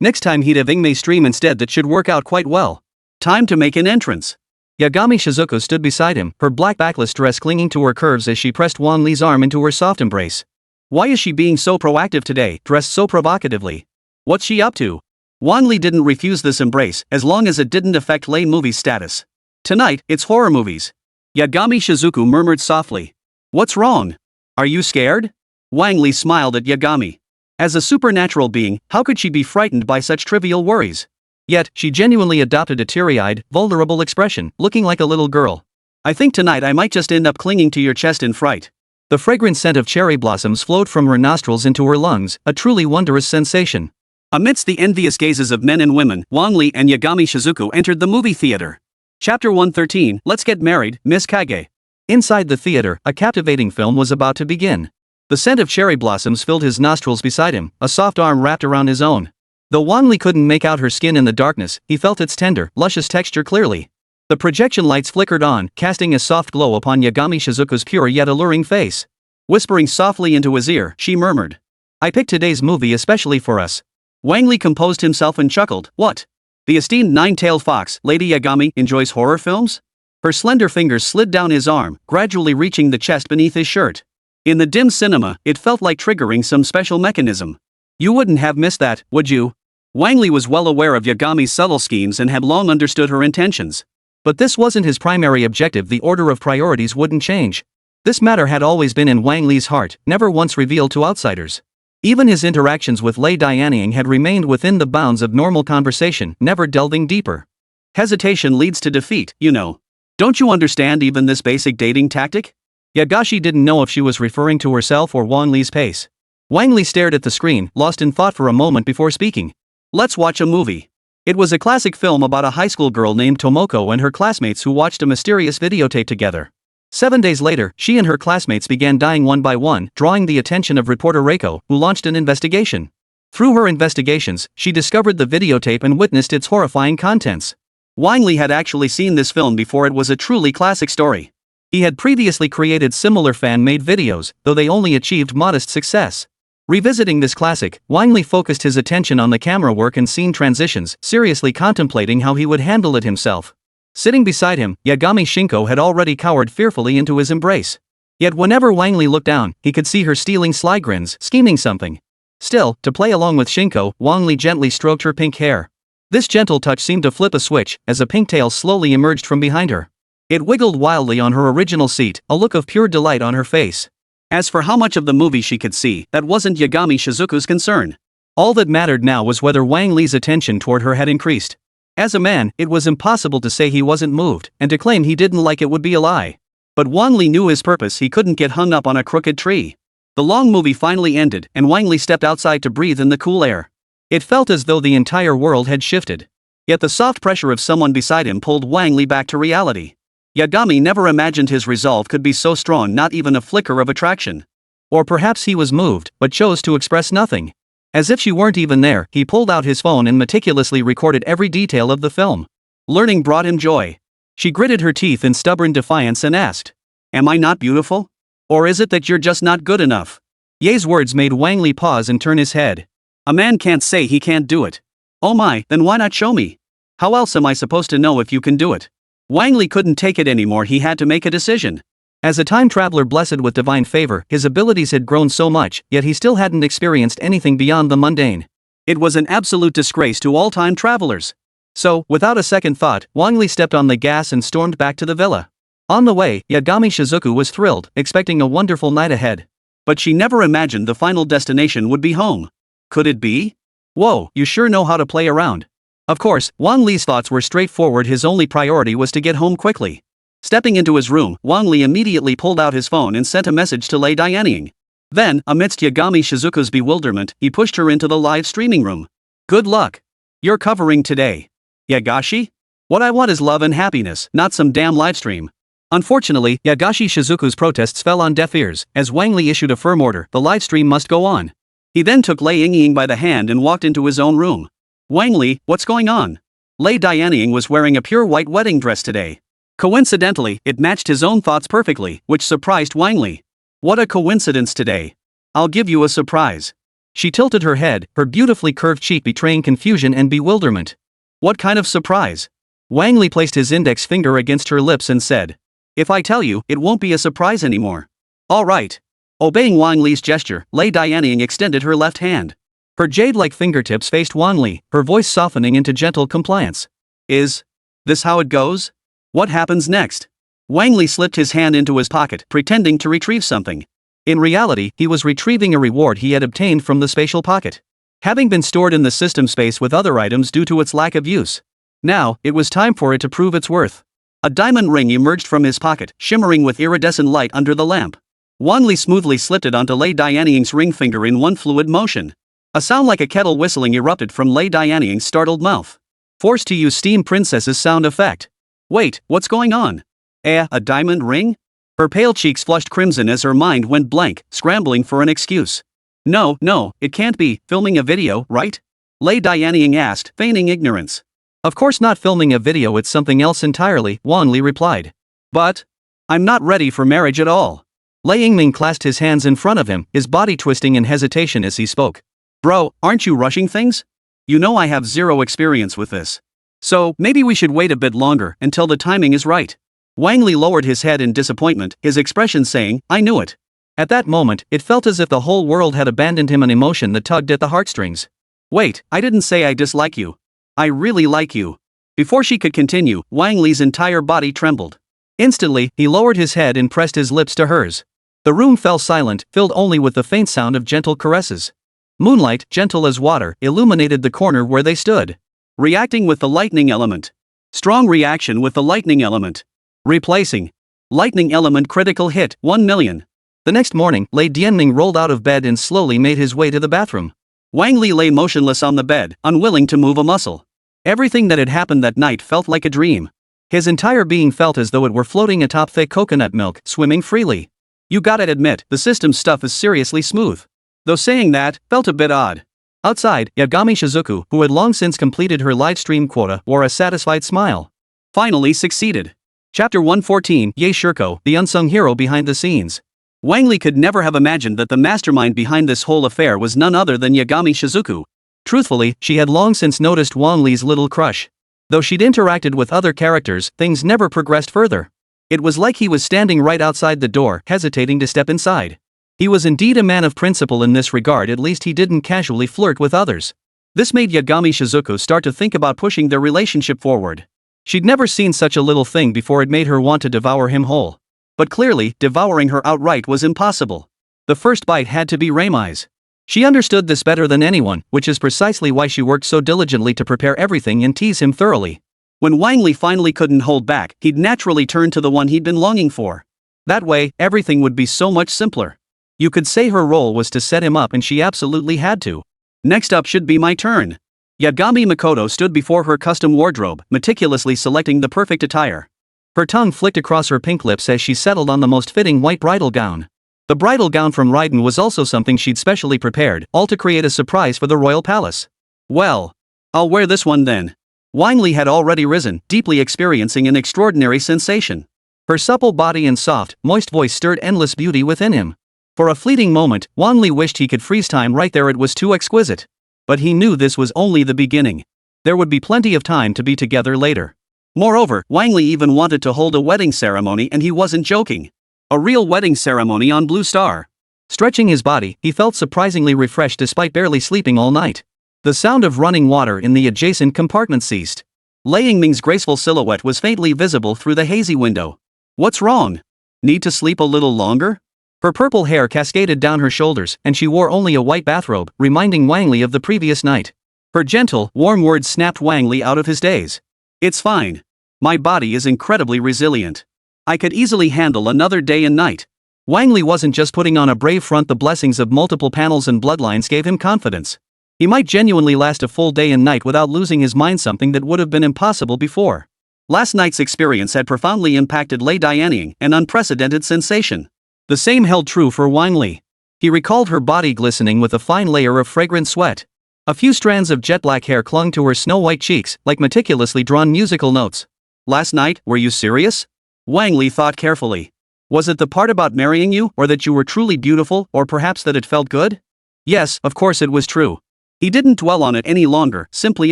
Next time he'd have Ingmei stream instead. That should work out quite well. Time to make an entrance. Yagami Shizuku stood beside him, her black backless dress clinging to her curves as she pressed Wang Li's arm into her soft embrace. Why is she being so proactive today, dressed so provocatively? What's she up to? Wang Li didn't refuse this embrace, as long as it didn't affect Lei movie's status. Tonight, it's horror movies. Yagami Shizuku murmured softly. What's wrong? Are you scared? Wang Li smiled at Yagami. As a supernatural being, how could she be frightened by such trivial worries? Yet, she genuinely adopted a teary-eyed, vulnerable expression, looking like a little girl. I think tonight I might just end up clinging to your chest in fright. The fragrant scent of cherry blossoms flowed from her nostrils into her lungs, a truly wondrous sensation. Amidst the envious gazes of men and women, Wang Li and Yagami Shizuku entered the movie theater. Chapter 113, Let's Get Married, Miss Kage. Inside the theater, a captivating film was about to begin. The scent of cherry blossoms filled his nostrils beside him, a soft arm wrapped around his own. Though Wang Li couldn't make out her skin in the darkness, he felt its tender, luscious texture clearly. The projection lights flickered on, casting a soft glow upon Yagami Shizuku's pure yet alluring face. Whispering softly into his ear, she murmured, I picked today's movie especially for us. Wang Li composed himself and chuckled, What? The esteemed nine-tailed fox, Lady Yagami, enjoys horror films? Her slender fingers slid down his arm, gradually reaching the chest beneath his shirt. In the dim cinema, it felt like triggering some special mechanism. You wouldn't have missed that, would you? Wang Li was well aware of Yagami's subtle schemes and had long understood her intentions. But this wasn't his primary objective. The order of priorities wouldn't change. This matter had always been in Wang Li's heart, never once revealed to outsiders. Even his interactions with Lei Dianying had remained within the bounds of normal conversation, never delving deeper. Hesitation leads to defeat, you know. Don't you understand even this basic dating tactic? Yagashi didn't know if she was referring to herself or Wang Li's pace. Wang Li stared at the screen, lost in thought for a moment before speaking. Let's watch a movie. It was a classic film about a high school girl named Tomoko and her classmates who watched a mysterious videotape together. 7 days later, she and her classmates began dying one by one, drawing the attention of reporter Reiko, who launched an investigation. Through her investigations, she discovered the videotape and witnessed its horrifying contents. Wang Li had actually seen this film before. It was a truly classic story. He had previously created similar fan-made videos, though they only achieved modest success. Revisiting this classic, Wang Li focused his attention on the camera work and scene transitions, seriously contemplating how he would handle it himself. Sitting beside him, Yagami Shinko had already cowered fearfully into his embrace. Yet whenever Wang Li looked down, he could see her stealing sly grins, scheming something. Still, to play along with Shinko, Wang Li gently stroked her pink hair. This gentle touch seemed to flip a switch, as a pink tail slowly emerged from behind her. It wiggled wildly on her original seat, a look of pure delight on her face. As for how much of the movie she could see, that wasn't Yagami Shizuku's concern. All that mattered now was whether Wang Li's attention toward her had increased. As a man, it was impossible to say he wasn't moved, and to claim he didn't like it would be a lie. But Wang Li knew his purpose. He couldn't get hung up on a crooked tree. The long movie finally ended, and Wang Li stepped outside to breathe in the cool air. It felt as though the entire world had shifted. Yet the soft pressure of someone beside him pulled Wang Li back to reality. Yagami never imagined his resolve could be so strong, not even a flicker of attraction. Or perhaps he was moved, but chose to express nothing. As if she weren't even there, he pulled out his phone and meticulously recorded every detail of the film. Learning brought him joy. She gritted her teeth in stubborn defiance and asked, "Am I not beautiful? Or is it that you're just not good enough?" Yae's words made Wang Li pause and turn his head. A man can't say he can't do it. Oh my, then why not show me? How else am I supposed to know if you can do it? Wang Li couldn't take it anymore, he had to make a decision. As a time traveler blessed with divine favor, his abilities had grown so much, yet he still hadn't experienced anything beyond the mundane. It was an absolute disgrace to all time travelers. So, without a second thought, Wang Li stepped on the gas and stormed back to the villa. On the way, Yagami Shizuku was thrilled, expecting a wonderful night ahead. But she never imagined the final destination would be home. Could it be? Whoa, you sure know how to play around. Of course, Wang Li's thoughts were straightforward, his only priority was to get home quickly. Stepping into his room, Wang Li immediately pulled out his phone and sent a message to Lei Dianying. Then, amidst Yagami Shizuku's bewilderment, he pushed her into the live streaming room. Good luck. You're covering today. Yagashi? What I want is love and happiness, not some damn livestream. Unfortunately, Yagashi Shizuku's protests fell on deaf ears. As Wang Li issued a firm order, the livestream must go on. He then took Lei Yingying by the hand and walked into his own room. Wang Li, what's going on? Lei Dianying was wearing a pure white wedding dress today. Coincidentally, it matched his own thoughts perfectly, which surprised Wang Li. What a coincidence today. I'll give you a surprise. She tilted her head, her beautifully curved cheek betraying confusion and bewilderment. What kind of surprise? Wang Li placed his index finger against her lips and said, "If I tell you, it won't be a surprise anymore." All right. Obeying Wang Li's gesture, Lei Dianying extended her left hand. Her jade-like fingertips faced Wang Li, her voice softening into gentle compliance. Is this how it goes? What happens next? Wang Li slipped his hand into his pocket, pretending to retrieve something. In reality, he was retrieving a reward he had obtained from the spatial pocket. Having been stored in the system space with other items due to its lack of use. Now, it was time for it to prove its worth. A diamond ring emerged from his pocket, shimmering with iridescent light under the lamp. Wang Li smoothly slipped it onto Lei Dianying's ring finger in one fluid motion. A sound like a kettle whistling erupted from Lei Dianying's startled mouth. Forced to use Steam Princess's sound effect. Wait, what's going on? A diamond ring? Her pale cheeks flushed crimson as her mind went blank, scrambling for an excuse. No, it can't be, filming a video, right? Lei Dianying asked, feigning ignorance. Of course not filming a video, it's something else entirely, Wang Li replied. But I'm not ready for marriage at all. Lei Yingming clasped his hands in front of him, his body twisting in hesitation as he spoke. Bro, aren't you rushing things? You know I have zero experience with this. So, maybe we should wait a bit longer, until the timing is right. Wang Li lowered his head in disappointment, his expression saying, I knew it. At that moment, it felt as if the whole world had abandoned him, an emotion that tugged at the heartstrings. Wait, I didn't say I dislike you. I really like you. Before she could continue, Wang Li's entire body trembled. Instantly, he lowered his head and pressed his lips to hers. The room fell silent, filled only with the faint sound of gentle caresses. Moonlight, gentle as water, illuminated the corner where they stood. Reacting with the lightning element. Strong reaction with the lightning element. Replacing. Lightning element critical hit, 1 million. The next morning, Lei Dianying rolled out of bed and slowly made his way to the bathroom. Wang Li lay motionless on the bed, unwilling to move a muscle. Everything that had happened that night felt like a dream. His entire being felt as though it were floating atop thick coconut milk, swimming freely. You gotta admit, the system stuff is seriously smooth. Though saying that, felt a bit odd. Outside, Yagami Shizuku, who had long since completed her live stream quota, wore a satisfied smile. Finally succeeded. Chapter 114, Yae Shirko, the unsung hero behind the scenes. Wang Li could never have imagined that the mastermind behind this whole affair was none other than Yagami Shizuku. Truthfully, she had long since noticed Wang Li's little crush. Though she'd interacted with other characters, things never progressed further. It was like he was standing right outside the door, hesitating to step inside. He was indeed a man of principle in this regard, at least he didn't casually flirt with others. This made Yagami Shizuku start to think about pushing their relationship forward. She'd never seen such a little thing before. It made her want to devour him whole. But clearly, devouring her outright was impossible. The first bite had to be Reimai's. She understood this better than anyone, which is precisely why she worked so diligently to prepare everything and tease him thoroughly. When Wang Li finally couldn't hold back, he'd naturally turn to the one he'd been longing for. That way, everything would be so much simpler. You could say her role was to set him up, and she absolutely had to. Next up should be my turn. Yagami Mikoto stood before her custom wardrobe, meticulously selecting the perfect attire. Her tongue flicked across her pink lips as she settled on the most fitting white bridal gown. The bridal gown from Raiden was also something she'd specially prepared, all to create a surprise for the royal palace. Well, I'll wear this one then. Wang Li had already risen, deeply experiencing an extraordinary sensation. Her supple body and soft, moist voice stirred endless beauty within him. For a fleeting moment, Wang Li wished he could freeze time right there, it was too exquisite. But he knew this was only the beginning. There would be plenty of time to be together later. Moreover, Wang Li even wanted to hold a wedding ceremony, and he wasn't joking. A real wedding ceremony on Blue Star. Stretching his body, he felt surprisingly refreshed despite barely sleeping all night. The sound of running water in the adjacent compartment ceased. Lei Yingming's graceful silhouette was faintly visible through the hazy window. What's wrong? Need to sleep a little longer? Her purple hair cascaded down her shoulders, and she wore only a white bathrobe, reminding Wang Li of the previous night. Her gentle, warm words snapped Wang Li out of his daze. It's fine. My body is incredibly resilient. I could easily handle another day and night. Wang Li wasn't just putting on a brave front, the blessings of multiple panels and bloodlines gave him confidence. He might genuinely last a full day and night without losing his mind, something that would have been impossible before. Last night's experience had profoundly impacted Lei Dianying, an unprecedented sensation. The same held true for Wang Li. He recalled her body glistening with a fine layer of fragrant sweat. A few strands of jet black hair clung to her snow-white cheeks, like meticulously drawn musical notes. Last night, were you serious? Wang Li thought carefully. Was it the part about marrying you, or that you were truly beautiful, or perhaps that it felt good? Yes, of course it was true. He didn't dwell on it any longer, simply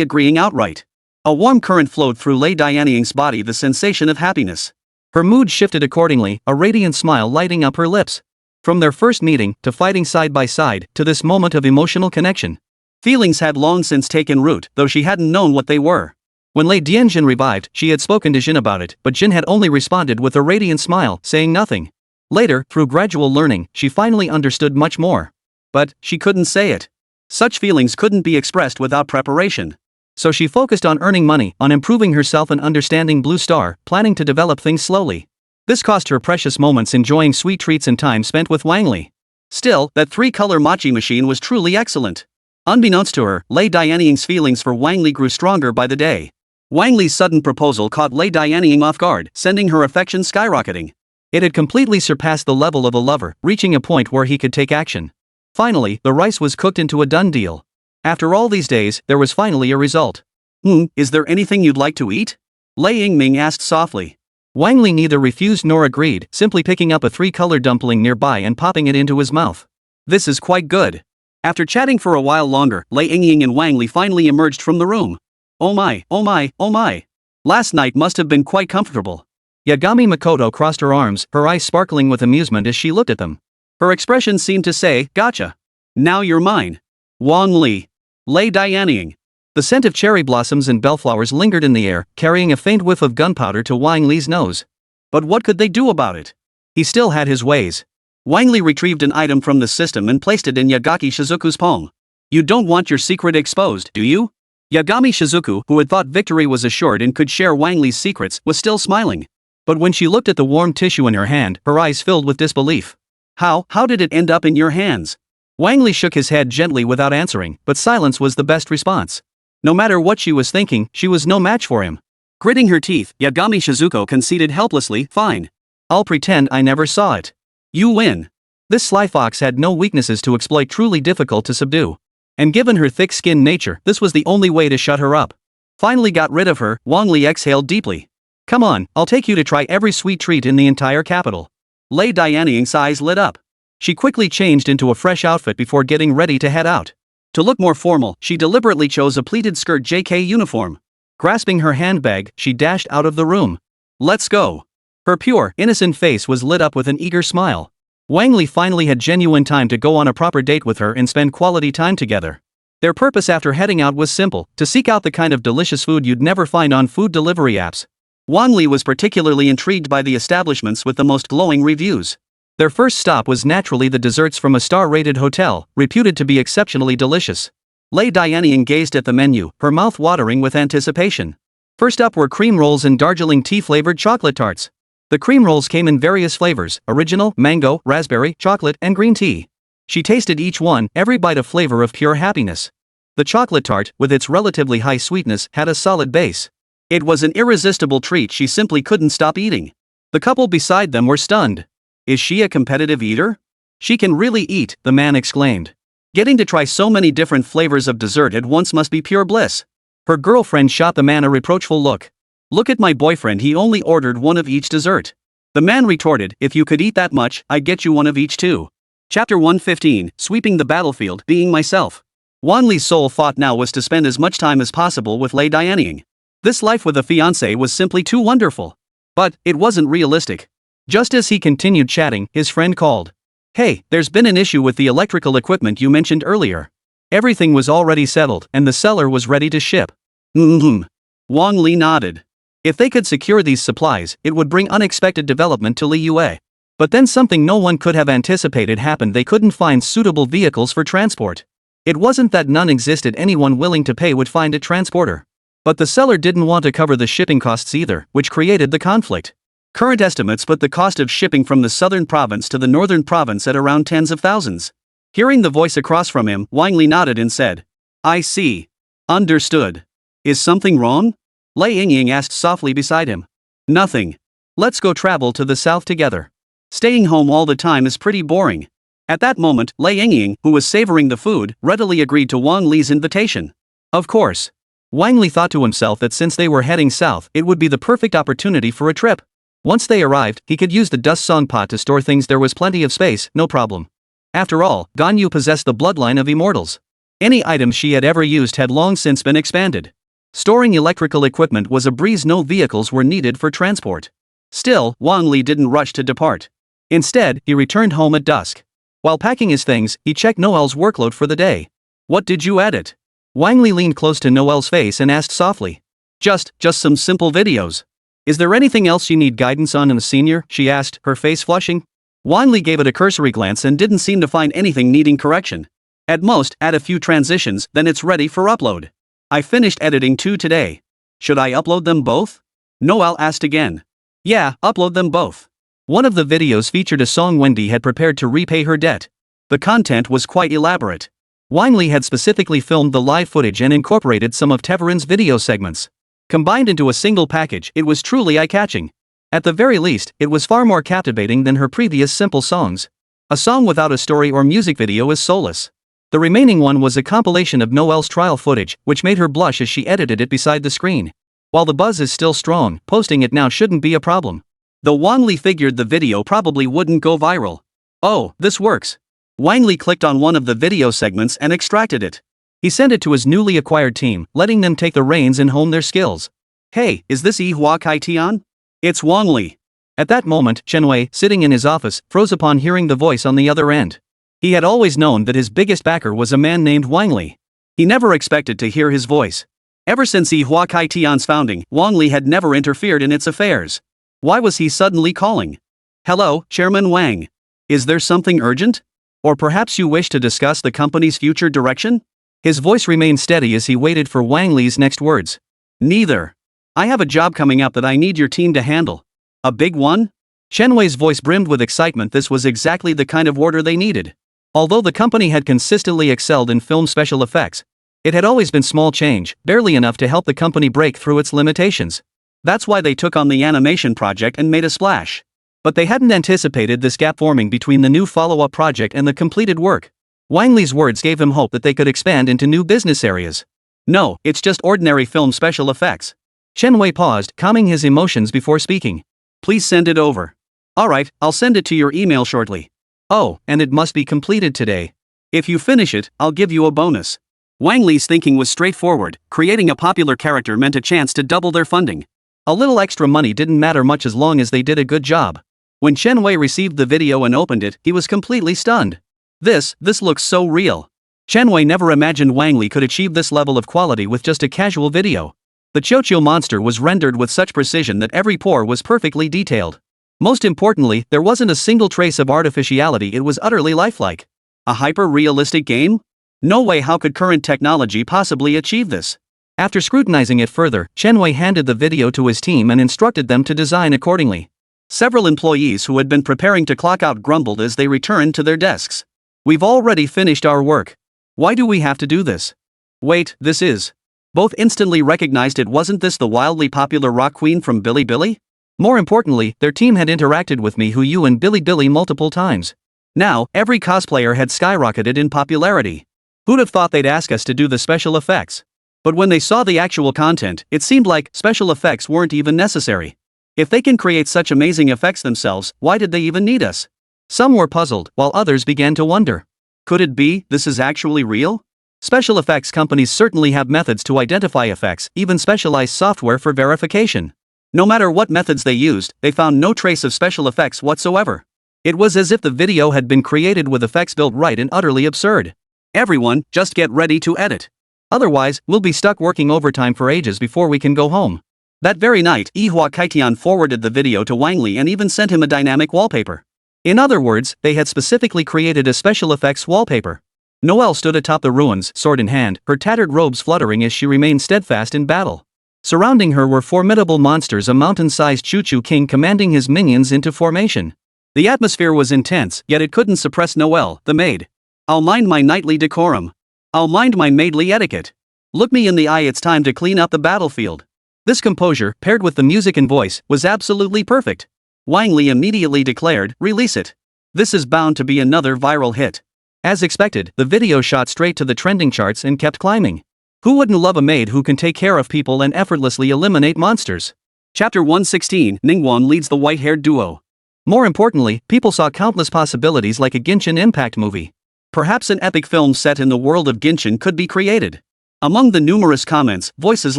agreeing outright. A warm current flowed through Lei Dianying's body, the sensation of happiness. Her mood shifted accordingly, a radiant smile lighting up her lips. From their first meeting, to fighting side by side, to this moment of emotional connection. Feelings had long since taken root, though she hadn't known what they were. When Lei Dianjin revived, she had spoken to Jin about it, but Jin had only responded with a radiant smile, saying nothing. Later, through gradual learning, she finally understood much more. But she couldn't say it. Such feelings couldn't be expressed without preparation. So she focused on earning money, on improving herself and understanding Blue Star, planning to develop things slowly. This cost her precious moments enjoying sweet treats and time spent with Wang Li. Still, that 3-color mochi machine was truly excellent. Unbeknownst to her, Lei Dianying's feelings for Wang Li grew stronger by the day. Wang Li's sudden proposal caught Lei Dianying off guard, sending her affection skyrocketing. It had completely surpassed the level of a lover, reaching a point where he could take action. Finally, the rice was cooked into a done deal. After all these days, there was finally a result. Is there anything you'd like to eat? Lei Yingming asked softly. Wang Li neither refused nor agreed, simply picking up a 3-color dumpling nearby and popping it into his mouth. This is quite good. After chatting for a while longer, Lei Yingying and Wang Li finally emerged from the room. Oh my, oh my, oh my. Last night must have been quite comfortable. Yagami Makoto crossed her arms, her eyes sparkling with amusement as she looked at them. Her expression seemed to say, gotcha. Now you're mine. Wang Li. Lei Dianying. The scent of cherry blossoms and bellflowers lingered in the air, carrying a faint whiff of gunpowder to Wang Li's nose. But what could they do about it? He still had his ways. Wang Li retrieved an item from the system and placed it in Yagaki Shizuku's palm. You don't want your secret exposed, do you? Yagami Shizuku, who had thought victory was assured and could share Wang Li's secrets, was still smiling. But when she looked at the warm tissue in her hand, her eyes filled with disbelief. How did it end up in your hands? Wang Li shook his head gently without answering, but silence was the best response. No matter what she was thinking, she was no match for him. Gritting her teeth, Yagami Shizuko conceded helplessly, fine. I'll pretend I never saw it. You win. This sly fox had no weaknesses to exploit, truly difficult to subdue. And given her thick-skinned nature, this was the only way to shut her up. Finally got rid of her, Wang Li exhaled deeply. Come on, I'll take you to try every sweet treat in the entire capital. Lei Dianying's eyes lit up. She quickly changed into a fresh outfit before getting ready to head out. To look more formal, she deliberately chose a pleated skirt JK uniform. Grasping her handbag, she dashed out of the room. Let's go. Her pure, innocent face was lit up with an eager smile. Wang Li finally had genuine time to go on a proper date with her and spend quality time together. Their purpose after heading out was simple, to seek out the kind of delicious food you'd never find on food delivery apps. Wang Li was particularly intrigued by the establishments with the most glowing reviews. Their first stop was naturally the desserts from a star-rated hotel, reputed to be exceptionally delicious. Lei Dianying gazed at the menu, her mouth watering with anticipation. First up were cream rolls and Darjeeling tea-flavored chocolate tarts. The cream rolls came in various flavors, original, mango, raspberry, chocolate, and green tea. She tasted each one, every bite a flavor of pure happiness. The chocolate tart, with its relatively high sweetness, had a solid base. It was an irresistible treat she simply couldn't stop eating. The couple beside them were stunned. Is she a competitive eater? She can really eat, the man exclaimed. Getting to try so many different flavors of dessert at once must be pure bliss. Her girlfriend shot the man a reproachful look. Look at my boyfriend, he only ordered one of each dessert. The man retorted, if you could eat that much, I'd get you one of each too. Chapter 115, Sweeping the Battlefield, Being Myself. Wang Li's sole thought now was to spend as much time as possible with Lei Dianying. This life with a fiancé was simply too wonderful. But it wasn't realistic. Just as he continued chatting, his friend called. Hey, there's been an issue with the electrical equipment you mentioned earlier. Everything was already settled, and the seller was ready to ship. Wang Li nodded. If they could secure these supplies, it would bring unexpected development to Liyue. But then something no one could have anticipated happened. They couldn't find suitable vehicles for transport. It wasn't that none existed, anyone willing to pay would find a transporter. But the seller didn't want to cover the shipping costs either, which created the conflict. Current estimates put the cost of shipping from the southern province to the northern province at around tens of thousands. Hearing the voice across from him, Wang Li nodded and said, I see. Understood. Is something wrong? Lei Yingying asked softly beside him. Nothing. Let's go travel to the south together. Staying home all the time is pretty boring. At that moment, Lei Yingying, who was savoring the food, readily agreed to Wang Li's invitation. Of course. Wang Li thought to himself that since they were heading south, it would be the perfect opportunity for a trip. Once they arrived, he could use the dust song pot to store things. There was plenty of space, no problem. After all, Ganyu possessed the bloodline of immortals. Any items she had ever used had long since been expanded. Storing electrical equipment was a breeze. No vehicles were needed for transport. Still, Wang Li didn't rush to depart. Instead, he returned home at dusk. While packing his things, he checked Noel's workload for the day. What did you edit? Wang Li leaned close to Noel's face and asked softly. Just some simple videos. Is there anything else you need guidance on, senior? She asked, her face flushing. Wang Li gave it a cursory glance and didn't seem to find anything needing correction. At most, add a few transitions, then it's ready for upload. I finished editing 2 today. Should I upload them both? Noel asked again. Yeah, upload them both. One of the videos featured a song Wendy had prepared to repay her debt. The content was quite elaborate. Wang Li had specifically filmed the live footage and incorporated some of Teverin's video segments. Combined into a single package, it was truly eye-catching. At the very least, it was far more captivating than her previous simple songs. A song without a story or music video is soulless. The remaining one was a compilation of Noel's trial footage, which made her blush as she edited it beside the screen. While the buzz is still strong, posting it now shouldn't be a problem. Though Wang Li figured the video probably wouldn't go viral. Oh, this works. Wang Li clicked on one of the video segments and extracted it. He sent it to his newly acquired team, letting them take the reins and hone their skills. Hey, is this Yihua Kai Tian? It's Wang Li. At that moment, Shenwei, sitting in his office, froze upon hearing the voice on the other end. He had always known that his biggest backer was a man named Wang Li. He never expected to hear his voice. Ever since Yihua Kai Tian's founding, Wang Li had never interfered in its affairs. Why was he suddenly calling? Hello, Chairman Wang. Is there something urgent? Or perhaps you wish to discuss the company's future direction? His voice remained steady as he waited for Wang Li's next words. Neither. I have a job coming up that I need your team to handle. A big one? Shenwei's voice brimmed with excitement. This was exactly the kind of order they needed. Although the company had consistently excelled in film special effects, it had always been small change, barely enough to help the company break through its limitations. That's why they took on the animation project and made a splash. But they hadn't anticipated this gap forming between the new follow-up project and the completed work. Wang Li's words gave him hope that they could expand into new business areas. No, it's just ordinary film special effects. Shenwei paused, calming his emotions before speaking. Please send it over. Alright, I'll send it to your email shortly. Oh, and it must be completed today. If you finish it, I'll give you a bonus. Wang Li's thinking was straightforward. Creating a popular character meant a chance to double their funding. A little extra money didn't matter much as long as they did a good job. When Shenwei received the video and opened it, he was completely stunned. This looks so real. Shenwei never imagined Wang Li could achieve this level of quality with just a casual video. The Chocho monster was rendered with such precision that every pore was perfectly detailed. Most importantly, there wasn't a single trace of artificiality. It was utterly lifelike. A hyper-realistic game? No way. How could current technology possibly achieve this? After scrutinizing it further, Shenwei handed the video to his team and instructed them to design accordingly. Several employees who had been preparing to clock out grumbled as they returned to their desks. We've already finished our work. Why do we have to do this? Wait, this is. Both instantly recognized it. Wasn't this the wildly popular rock queen from Billy Billy? More importantly, their team had interacted with Mihuyu and Billy Billy multiple times. Now, every cosplayer had skyrocketed in popularity. Who'd have thought they'd ask us to do the special effects? But when they saw the actual content, it seemed like special effects weren't even necessary. If they can create such amazing effects themselves, why did they even need us? Some were puzzled, while others began to wonder. Could it be this is actually real? Special effects companies certainly have methods to identify effects, even specialized software for verification. No matter what methods they used, they found no trace of special effects whatsoever. It was as if the video had been created with effects built right and utterly absurd. Everyone, just get ready to edit. Otherwise, we'll be stuck working overtime for ages before we can go home. That very night, Juhuahua forwarded the video to Wang Li and even sent him a dynamic wallpaper. In other words, they had specifically created a special effects wallpaper. Noelle stood atop the ruins, sword in hand, her tattered robes fluttering as she remained steadfast in battle. Surrounding her were formidable monsters, a mountain-sized choo-choo king commanding his minions into formation. The atmosphere was intense, yet it couldn't suppress Noelle, the maid. I'll mind my knightly decorum. I'll mind my maidly etiquette. Look me in the eye, it's time to clean up the battlefield. This composure, paired with the music and voice, was absolutely perfect. Wang Li immediately declared, "Release it. This is bound to be another viral hit." As expected, the video shot straight to the trending charts and kept climbing. Who wouldn't love a maid who can take care of people and effortlessly eliminate monsters? Chapter 116, Ningguang leads the white-haired duo. More importantly, people saw countless possibilities like a Genshin Impact movie. Perhaps an epic film set in the world of Genshin could be created. Among the numerous comments, voices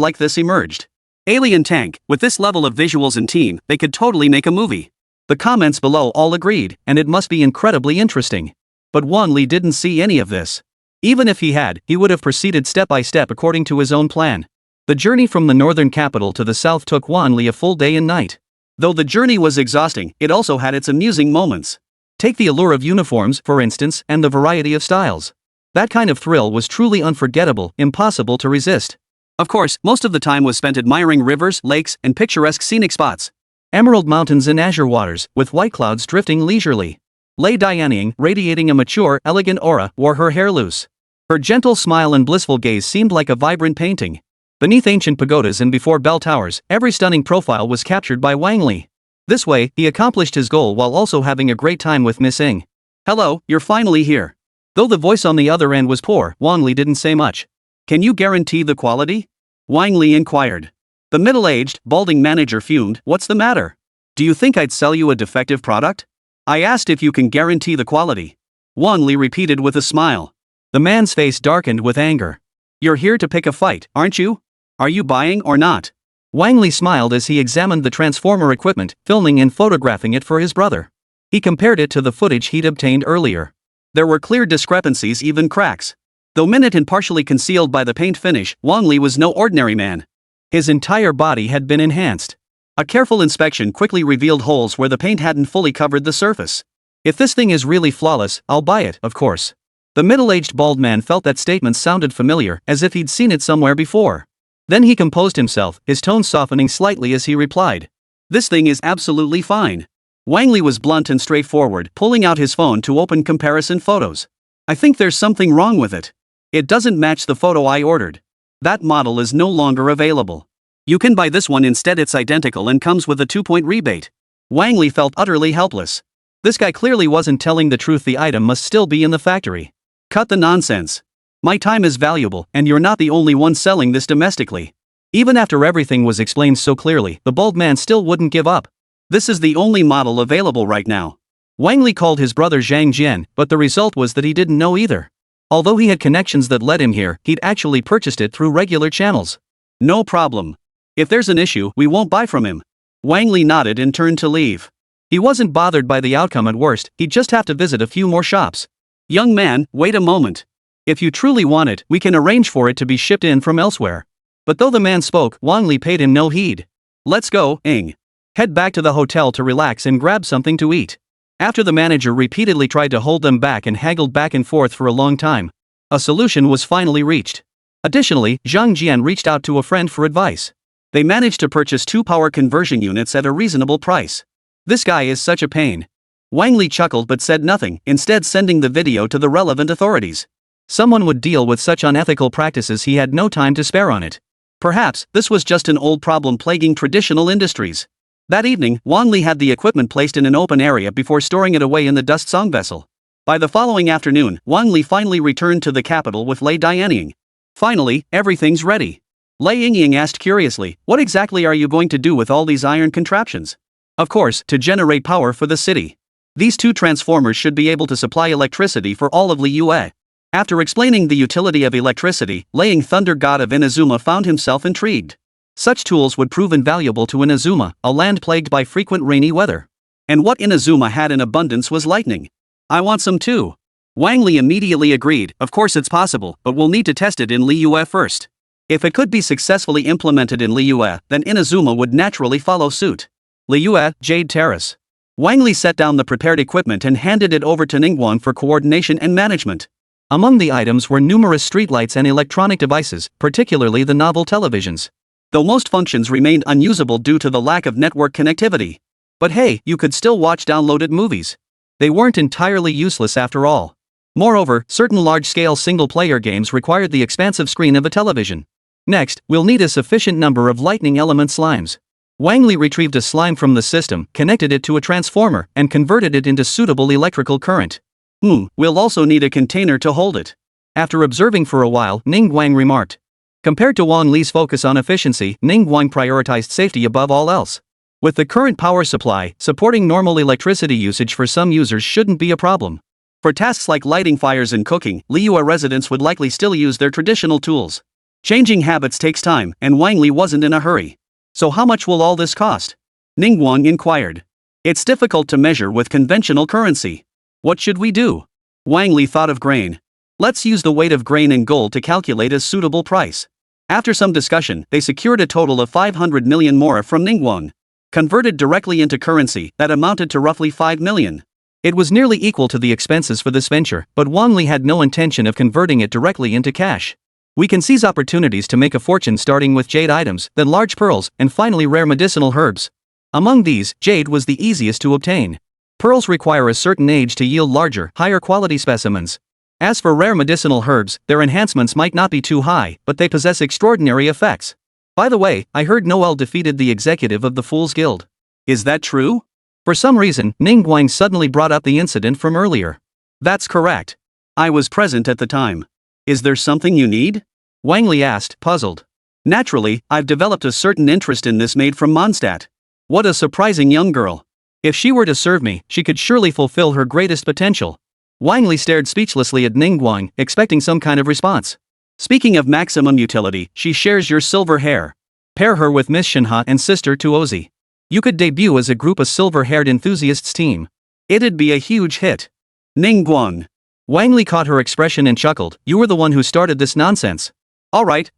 like this emerged. Alien tank, with this level of visuals and team, they could totally make a movie. The comments below all agreed, and it must be incredibly interesting. But Wang Li didn't see any of this. Even if he had, he would have proceeded step by step according to his own plan. The journey from the northern capital to the south took Wang Li a full day and night. Though the journey was exhausting, it also had its amusing moments. Take the allure of uniforms, for instance, and the variety of styles. That kind of thrill was truly unforgettable, impossible to resist. Of course, most of the time was spent admiring rivers, lakes, and picturesque scenic spots. Emerald mountains and azure waters, with white clouds drifting leisurely. Lei Dianying, radiating a mature, elegant aura, wore her hair loose. Her gentle smile and blissful gaze seemed like a vibrant painting. Beneath ancient pagodas and before bell towers, every stunning profile was captured by Wang Li. This way, he accomplished his goal while also having a great time with Miss Ing. "Hello, you're finally here." Though the voice on the other end was poor, Wang Li didn't say much. "Can you guarantee the quality?" Wang Li inquired. The middle-aged, balding manager fumed, "What's the matter? Do you think I'd sell you a defective product? I asked if you can guarantee the quality." Wang Li repeated with a smile. The man's face darkened with anger. "You're here to pick a fight, aren't you? Are you buying or not?" Wang Li smiled as he examined the transformer equipment, filming and photographing it for his brother. He compared it to the footage he'd obtained earlier. There were clear discrepancies, even cracks. Though minute and partially concealed by the paint finish, Wang Li was no ordinary man. His entire body had been enhanced. A careful inspection quickly revealed holes where the paint hadn't fully covered the surface. "If this thing is really flawless, I'll buy it, of course." The middle-aged bald man felt that statement sounded familiar, as if he'd seen it somewhere before. Then he composed himself, his tone softening slightly as he replied. "This thing is absolutely fine." Wang Li was blunt and straightforward, pulling out his phone to open comparison photos. "I think there's something wrong with it. It doesn't match the photo I ordered. That model is no longer available. You can buy this one instead, it's identical and comes with a 2-point rebate." Wang Li felt utterly helpless. This guy clearly wasn't telling the truth, the item must still be in the factory. "Cut the nonsense. My time is valuable, and you're not the only one selling this domestically." Even after everything was explained so clearly, the bald man still wouldn't give up. "This is the only model available right now." Wang Li called his brother Zhang Jian, but the result was that he didn't know either. Although he had connections that led him here, he'd actually purchased it through regular channels. "No problem. If there's an issue, we won't buy from him." Wang Li nodded and turned to leave. He wasn't bothered by the outcome at worst, he'd just have to visit a few more shops. "Young man, wait a moment. If you truly want it, we can arrange for it to be shipped in from elsewhere." But though the man spoke, Wang Li paid him no heed. "Let's go, Ing. Head back to the hotel to relax and grab something to eat." After the manager repeatedly tried to hold them back and haggled back and forth for a long time, a solution was finally reached. Additionally, Zhang Jian reached out to a friend for advice. They managed to purchase 2 power conversion units at a reasonable price. "This guy is such a pain." Wang Li chuckled but said nothing, instead sending the video to the relevant authorities. Someone would deal with such unethical practices, he had no time to spare on it. Perhaps, this was just an old problem plaguing traditional industries. That evening, Wang Li had the equipment placed in an open area before storing it away in the dust song vessel. By the following afternoon, Wang Li finally returned to the capital with Lei Dianying. Finally, everything's ready. Lei Yingying asked curiously, what exactly are you going to do with all these iron contraptions? Of course, to generate power for the city. These two transformers should be able to supply electricity for all of Liyue. After explaining the utility of electricity, Lei Thunder God of Inazuma found himself intrigued. Such tools would prove invaluable to Inazuma, a land plagued by frequent rainy weather. And what Inazuma had in abundance was lightning. I want some too. Wang Li immediately agreed, of course it's possible, but we'll need to test it in Liyue first. If it could be successfully implemented in Liyue, then Inazuma would naturally follow suit. Liyue, Jade Terrace. Wang Li set down the prepared equipment and handed it over to Ningguang for coordination and management. Among the items were numerous streetlights and electronic devices, particularly the novel televisions. Though most functions remained unusable due to the lack of network connectivity. But hey, you could still watch downloaded movies. They weren't entirely useless after all. Moreover, certain large-scale single-player games required the expansive screen of a television. Next, we'll need a sufficient number of lightning element slimes. Wang Li retrieved a slime from the system, connected it to a transformer, and converted it into suitable electrical current. We'll also need a container to hold it. After observing for a while, Ningguang remarked. Compared to Wang Li's focus on efficiency, Ningguang prioritized safety above all else. With the current power supply, supporting normal electricity usage for some users shouldn't be a problem. For tasks like lighting fires and cooking, Liyue residents would likely still use their traditional tools. Changing habits takes time, and Wang Li wasn't in a hurry. So how much will all this cost? Ningguang inquired. It's difficult to measure with conventional currency. What should we do? Wang Li thought of grain. Let's use the weight of grain in gold to calculate a suitable price. After some discussion, they secured a total of 500 million more from Ningguang. Converted directly into currency, that amounted to roughly 5 million. It was nearly equal to the expenses for this venture, but Wang Li had no intention of converting it directly into cash. We can seize opportunities to make a fortune starting with jade items, then large pearls, and finally rare medicinal herbs. Among these, jade was the easiest to obtain. Pearls require a certain age to yield larger, higher quality specimens. As for rare medicinal herbs, their enhancements might not be too high, but they possess extraordinary effects. By the way, I heard Noel defeated the executive of the Fool's Guild. Is that true? For some reason, Ningguang suddenly brought up the incident from earlier. That's correct. I was present at the time. Is there something you need? Wang Li asked, puzzled. Naturally, I've developed a certain interest in this maid from Mondstadt. What a surprising young girl. If she were to serve me, she could surely fulfill her greatest potential. Wang Li stared speechlessly at Ningguang, expecting some kind of response. Speaking of maximum utility, she shares your silver hair. Pair her with Miss Shinha and sister Tuozi. You could debut as a group of silver-haired enthusiasts team. It'd be a huge hit. Ningguang. Wang Li caught her expression and chuckled, you were the one who started this nonsense. Alright.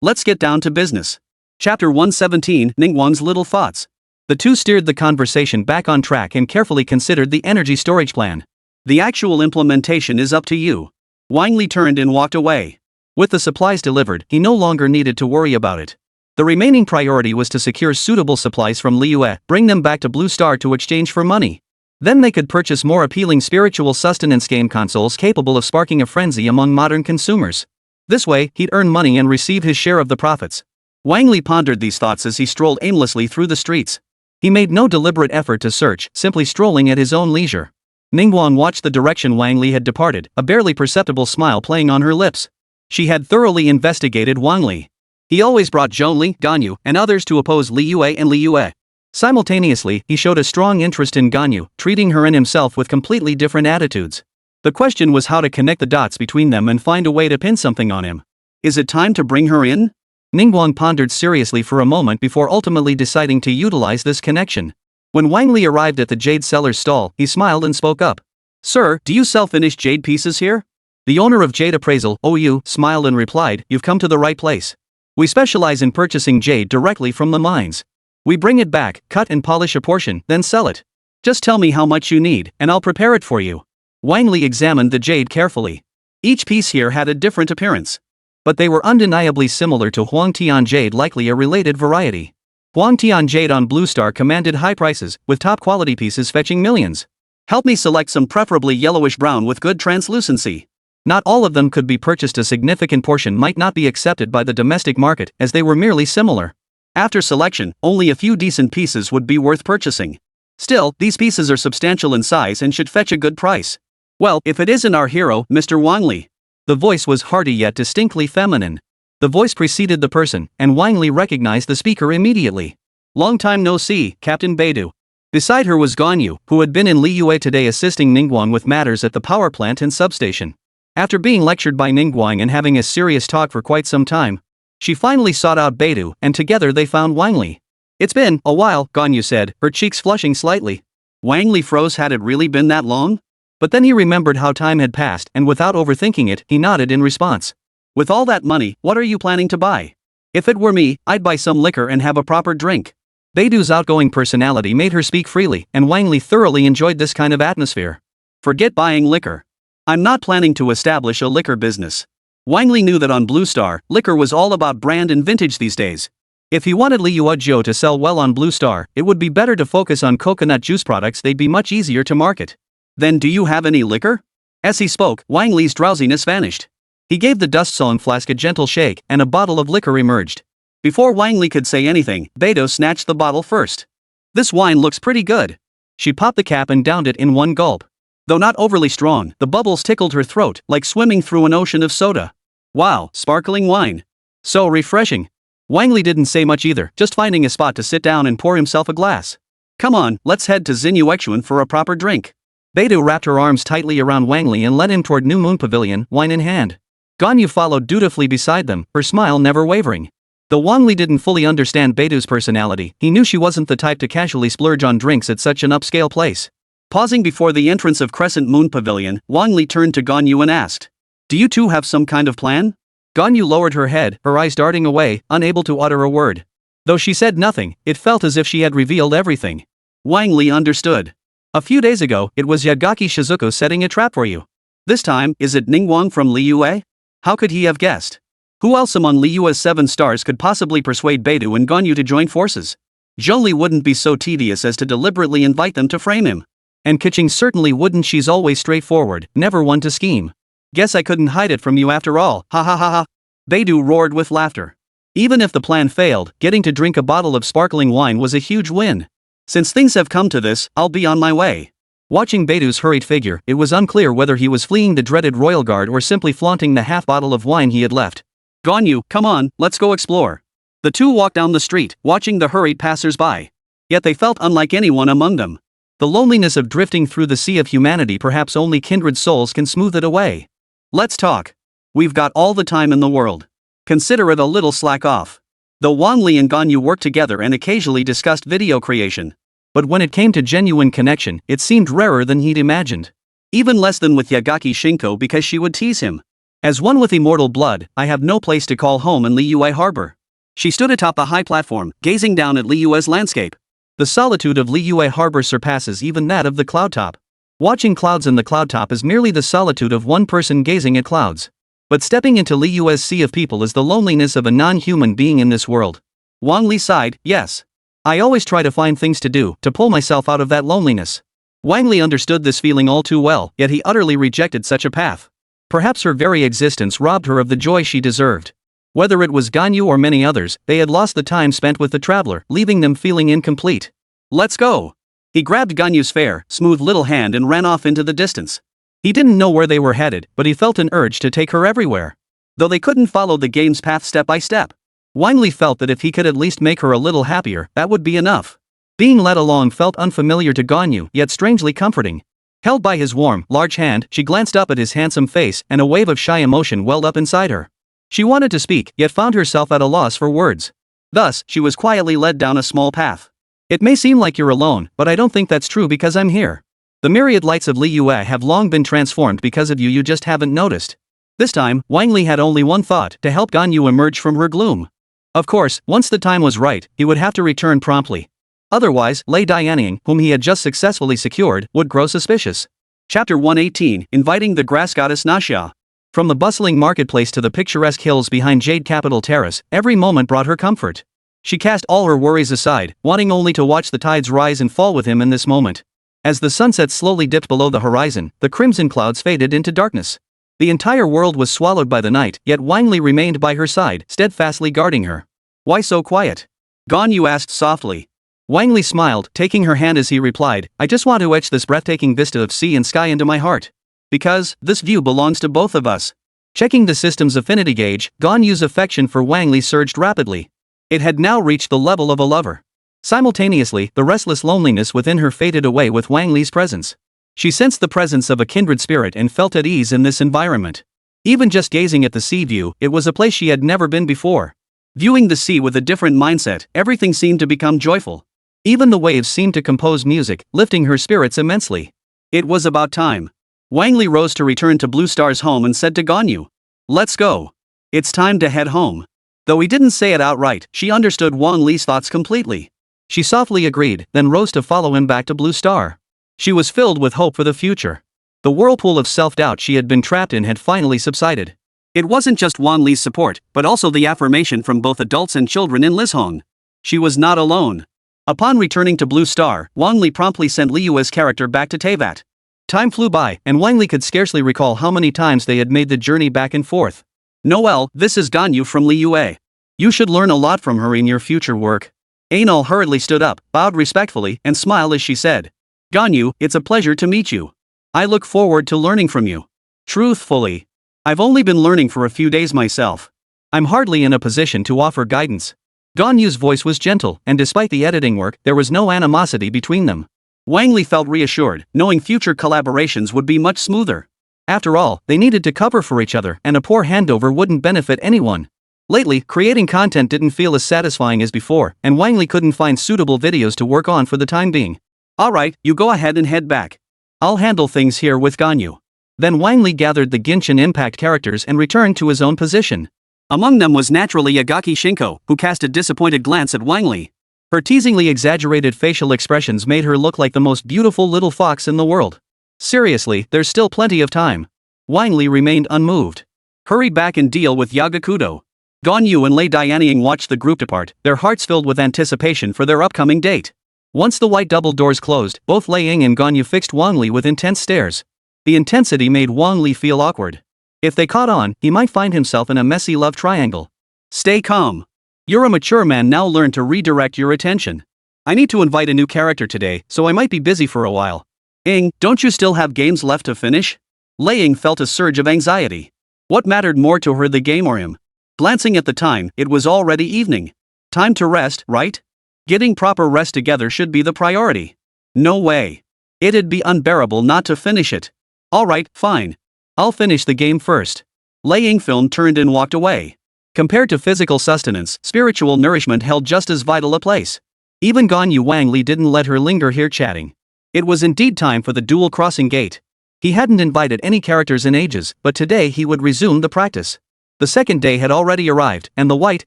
Let's get down to business. Chapter 117, Ningguang's Little Thoughts. The two steered the conversation back on track and carefully considered the energy storage plan. The actual implementation is up to you. Wang Li turned and walked away. With the supplies delivered, he no longer needed to worry about it. The remaining priority was to secure suitable supplies from Liyue, bring them back to Blue Star to exchange for money. Then they could purchase more appealing spiritual sustenance game consoles capable of sparking a frenzy among modern consumers. This way, he'd earn money and receive his share of the profits. Wang Li pondered these thoughts as he strolled aimlessly through the streets. He made no deliberate effort to search, simply strolling at his own leisure. Ningguang watched the direction Wang Li had departed, a barely perceptible smile playing on her lips. She had thoroughly investigated Wang Li. He always brought Zhongli, Ganyu, and others to oppose Liyue and Liyue. Simultaneously, he showed a strong interest in Ganyu, treating her and himself with completely different attitudes. The question was how to connect the dots between them and find a way to pin something on him. Is it time to bring her in? Ningguang pondered seriously for a moment before ultimately deciding to utilize this connection. When Wang Li arrived at the jade seller's stall, he smiled and spoke up. Sir, do you sell finished jade pieces here? The owner of Jade Appraisal, OU, smiled and replied, you've come to the right place. We specialize in purchasing jade directly from the mines. We bring it back, cut and polish a portion, then sell it. Just tell me how much you need, and I'll prepare it for you. Wang Li examined the jade carefully. Each piece here had a different appearance. But they were undeniably similar to Huangtian jade, likely a related variety. Huangtian jade on Blue Star commanded high prices, with top-quality pieces fetching millions. Help me select some, preferably yellowish-brown with good translucency. Not all of them could be purchased. A significant portion might not be accepted by the domestic market, as they were merely similar. After selection, only a few decent pieces would be worth purchasing. Still, these pieces are substantial in size and should fetch a good price. Well, if it isn't our hero, Mr. Wang Li. The voice was hearty yet distinctly feminine. The voice preceded the person, and Wang Li recognized the speaker immediately. Long time no see, Captain Beidou. Beside her was Ganyu, who had been in Liyue today assisting Ningguang with matters at the power plant and substation. After being lectured by Ningguang and having a serious talk for quite some time, she finally sought out Beidou, and together they found Wang Li. It's been a while, Ganyu said, her cheeks flushing slightly. Wang Li froze. Had it really been that long? But then he remembered how time had passed, and without overthinking it, he nodded in response. With all that money, what are you planning to buy? If it were me, I'd buy some liquor and have a proper drink. Beidou's outgoing personality made her speak freely, and Wang Li thoroughly enjoyed this kind of atmosphere. Forget buying liquor. I'm not planning to establish a liquor business. Wang Li knew that on Blue Star, liquor was all about brand and vintage these days. If he wanted Liyue to sell well on Blue Star, it would be better to focus on coconut juice products. They'd be much easier to market. Then do you have any liquor? As he spoke, Wang Li's drowsiness vanished. He gave the dust-sown flask a gentle shake, and a bottle of liquor emerged. Before Wang Li could say anything, Beidou snatched the bottle first. This wine looks pretty good. She popped the cap and downed it in one gulp. Though not overly strong, the bubbles tickled her throat, like swimming through an ocean of soda. Wow, sparkling wine. So refreshing. Wang Li didn't say much either, just finding a spot to sit down and pour himself a glass. Come on, let's head to Xinyuexuan for a proper drink. Beidou wrapped her arms tightly around Wang Li and led him toward New Moon Pavilion, wine in hand. Ganyu followed dutifully beside them, her smile never wavering. Though Wang Li didn't fully understand Beidou's personality, he knew she wasn't the type to casually splurge on drinks at such an upscale place. Pausing before the entrance of Crescent Moon Pavilion, Wang Li turned to Ganyu and asked, "Do you two have some kind of plan?" Ganyu lowered her head, her eyes darting away, unable to utter a word. Though she said nothing, it felt as if she had revealed everything. Wang Li understood. A few days ago, it was Yagaki Shizuko setting a trap for you. This time, is it Ningguang from Liyue? How could he have guessed? Who else among Liyue's 7 stars could possibly persuade Beidou and Ganyu to join forces? Zhongli wouldn't be so tedious as to deliberately invite them to frame him. And Keqing certainly wouldn't. She's always straightforward, never one to scheme. Guess I couldn't hide it from you after all, ha ha ha ha. Beidou roared with laughter. Even if the plan failed, getting to drink a bottle of sparkling wine was a huge win. Since things have come to this, I'll be on my way. Watching Beidou's hurried figure, it was unclear whether he was fleeing the dreaded royal guard or simply flaunting the half bottle of wine he had left. Ganyu, come on, let's go explore. The two walked down the street, watching the hurried passers-by. Yet they felt unlike anyone among them. The loneliness of drifting through the sea of humanity, perhaps only kindred souls can smooth it away. Let's talk. We've got all the time in the world. Consider it a little slack off. Though Wang Li and Ganyu worked together and occasionally discussed video creation. But when it came to genuine connection, it seemed rarer than he'd imagined. Even less than with Yagaki Shinko, because she would tease him. As one with immortal blood, I have no place to call home in Liyue Harbor. She stood atop a high platform, gazing down at Liyue's landscape. The solitude of Liyue Harbor surpasses even that of the cloud top. Watching clouds in the cloud top is merely the solitude of one person gazing at clouds. But stepping into Liyue's sea of people is the loneliness of a non-human being in this world. Wang Li sighed, yes. I always try to find things to do, to pull myself out of that loneliness. Wang Li understood this feeling all too well, yet he utterly rejected such a path. Perhaps her very existence robbed her of the joy she deserved. Whether it was Ganyu or many others, they had lost the time spent with the traveler, leaving them feeling incomplete. Let's go. He grabbed Ganyu's fair, smooth little hand and ran off into the distance. He didn't know where they were headed, but he felt an urge to take her everywhere. Though they couldn't follow the game's path step by step. Wang Li felt that if he could at least make her a little happier, that would be enough. Being led along felt unfamiliar to Ganyu, yet strangely comforting. Held by his warm, large hand, she glanced up at his handsome face, and a wave of shy emotion welled up inside her. She wanted to speak, yet found herself at a loss for words. Thus, she was quietly led down a small path. It may seem like you're alone, but I don't think that's true because I'm here. The myriad lights of Liyue have long been transformed because of you. You just haven't noticed. This time, Wang Li had only one thought, to help Ganyu emerge from her gloom. Of course, once the time was right, he would have to return promptly. Otherwise, Lei Dianying, whom he had just successfully secured, would grow suspicious. Chapter 118, Inviting the Grass Goddess Nashia. From the bustling marketplace to the picturesque hills behind Jade Capital Terrace, every moment brought her comfort. She cast all her worries aside, wanting only to watch the tides rise and fall with him in this moment. As the sunset slowly dipped below the horizon, the crimson clouds faded into darkness. The entire world was swallowed by the night, yet Wang Li remained by her side, steadfastly guarding her. Why so quiet? Ganyu asked softly. Wang Li smiled, taking her hand as he replied, I just want to etch this breathtaking vista of sea and sky into my heart. Because, this view belongs to both of us. Checking the system's affinity gauge, Gonyu's affection for Wang Li surged rapidly. It had now reached the level of a lover. Simultaneously, the restless loneliness within her faded away with Wang Li's presence. She sensed the presence of a kindred spirit and felt at ease in this environment. Even just gazing at the sea view, it was a place she had never been before. Viewing the sea with a different mindset, everything seemed to become joyful. Even the waves seemed to compose music, lifting her spirits immensely. It was about time. Wang Li rose to return to Blue Star's home and said to Gonyu, "Let's go. It's time to head home." Though he didn't say it outright, she understood Wang Li's thoughts completely. She softly agreed, then rose to follow him back to Blue Star. She was filled with hope for the future. The whirlpool of self-doubt she had been trapped in had finally subsided. It wasn't just Wang Li's support, but also the affirmation from both adults and children in Lizhong. She was not alone. Upon returning to Blue Star, Wang Li promptly sent Liyue's character back to Teyvat. Time flew by, and Wang Li could scarcely recall how many times they had made the journey back and forth. "Noelle, this is Ganyu from Liyue. You should learn a lot from her in your future work." Anal hurriedly stood up, bowed respectfully, and smiled as she said, "Ganyu, it's a pleasure to meet you. I look forward to learning from you." Truthfully, I've only been learning for a few days myself. I'm hardly in a position to offer guidance. Ganyu's voice was gentle, and despite the editing work, there was no animosity between them. Wang Li felt reassured, knowing future collaborations would be much smoother. After all, they needed to cover for each other, and a poor handover wouldn't benefit anyone. Lately, creating content didn't feel as satisfying as before, and Wang Li couldn't find suitable videos to work on for the time being. "Alright, you go ahead and head back. I'll handle things here with Ganyu." Then Wang Li gathered the Genshin Impact characters and returned to his own position. Among them was naturally Agaki Shinko, who cast a disappointed glance at Wang Li. Her teasingly exaggerated facial expressions made her look like the most beautiful little fox in the world. Seriously, there's still plenty of time. Wang Li remained unmoved. Hurry back and deal with Yagakudo. Ganyu and Lei Dianying watched the group depart, their hearts filled with anticipation for their upcoming date. Once the white double doors closed, both Lei Ying and Ganyu fixed Wang Li with intense stares. The intensity made Wang Li feel awkward. If they caught on, he might find himself in a messy love triangle. "Stay calm. You're a mature man now, learn to redirect your attention. I need to invite a new character today, so I might be busy for a while." "Ing, don't you still have games left to finish?" Lei Ying felt a surge of anxiety. What mattered more to her, the game or him? Glancing at the time, it was already evening. Time to rest, right? Getting proper rest together should be the priority. No way. It'd be unbearable not to finish it. "Alright, fine. I'll finish the game first." Lei Ying turned and walked away. Compared to physical sustenance, spiritual nourishment held just as vital a place. Even Ganyu Wang Li didn't let her linger here chatting. It was indeed time for the dual crossing gate. He hadn't invited any characters in ages, but today he would resume the practice. The second day had already arrived, and the white,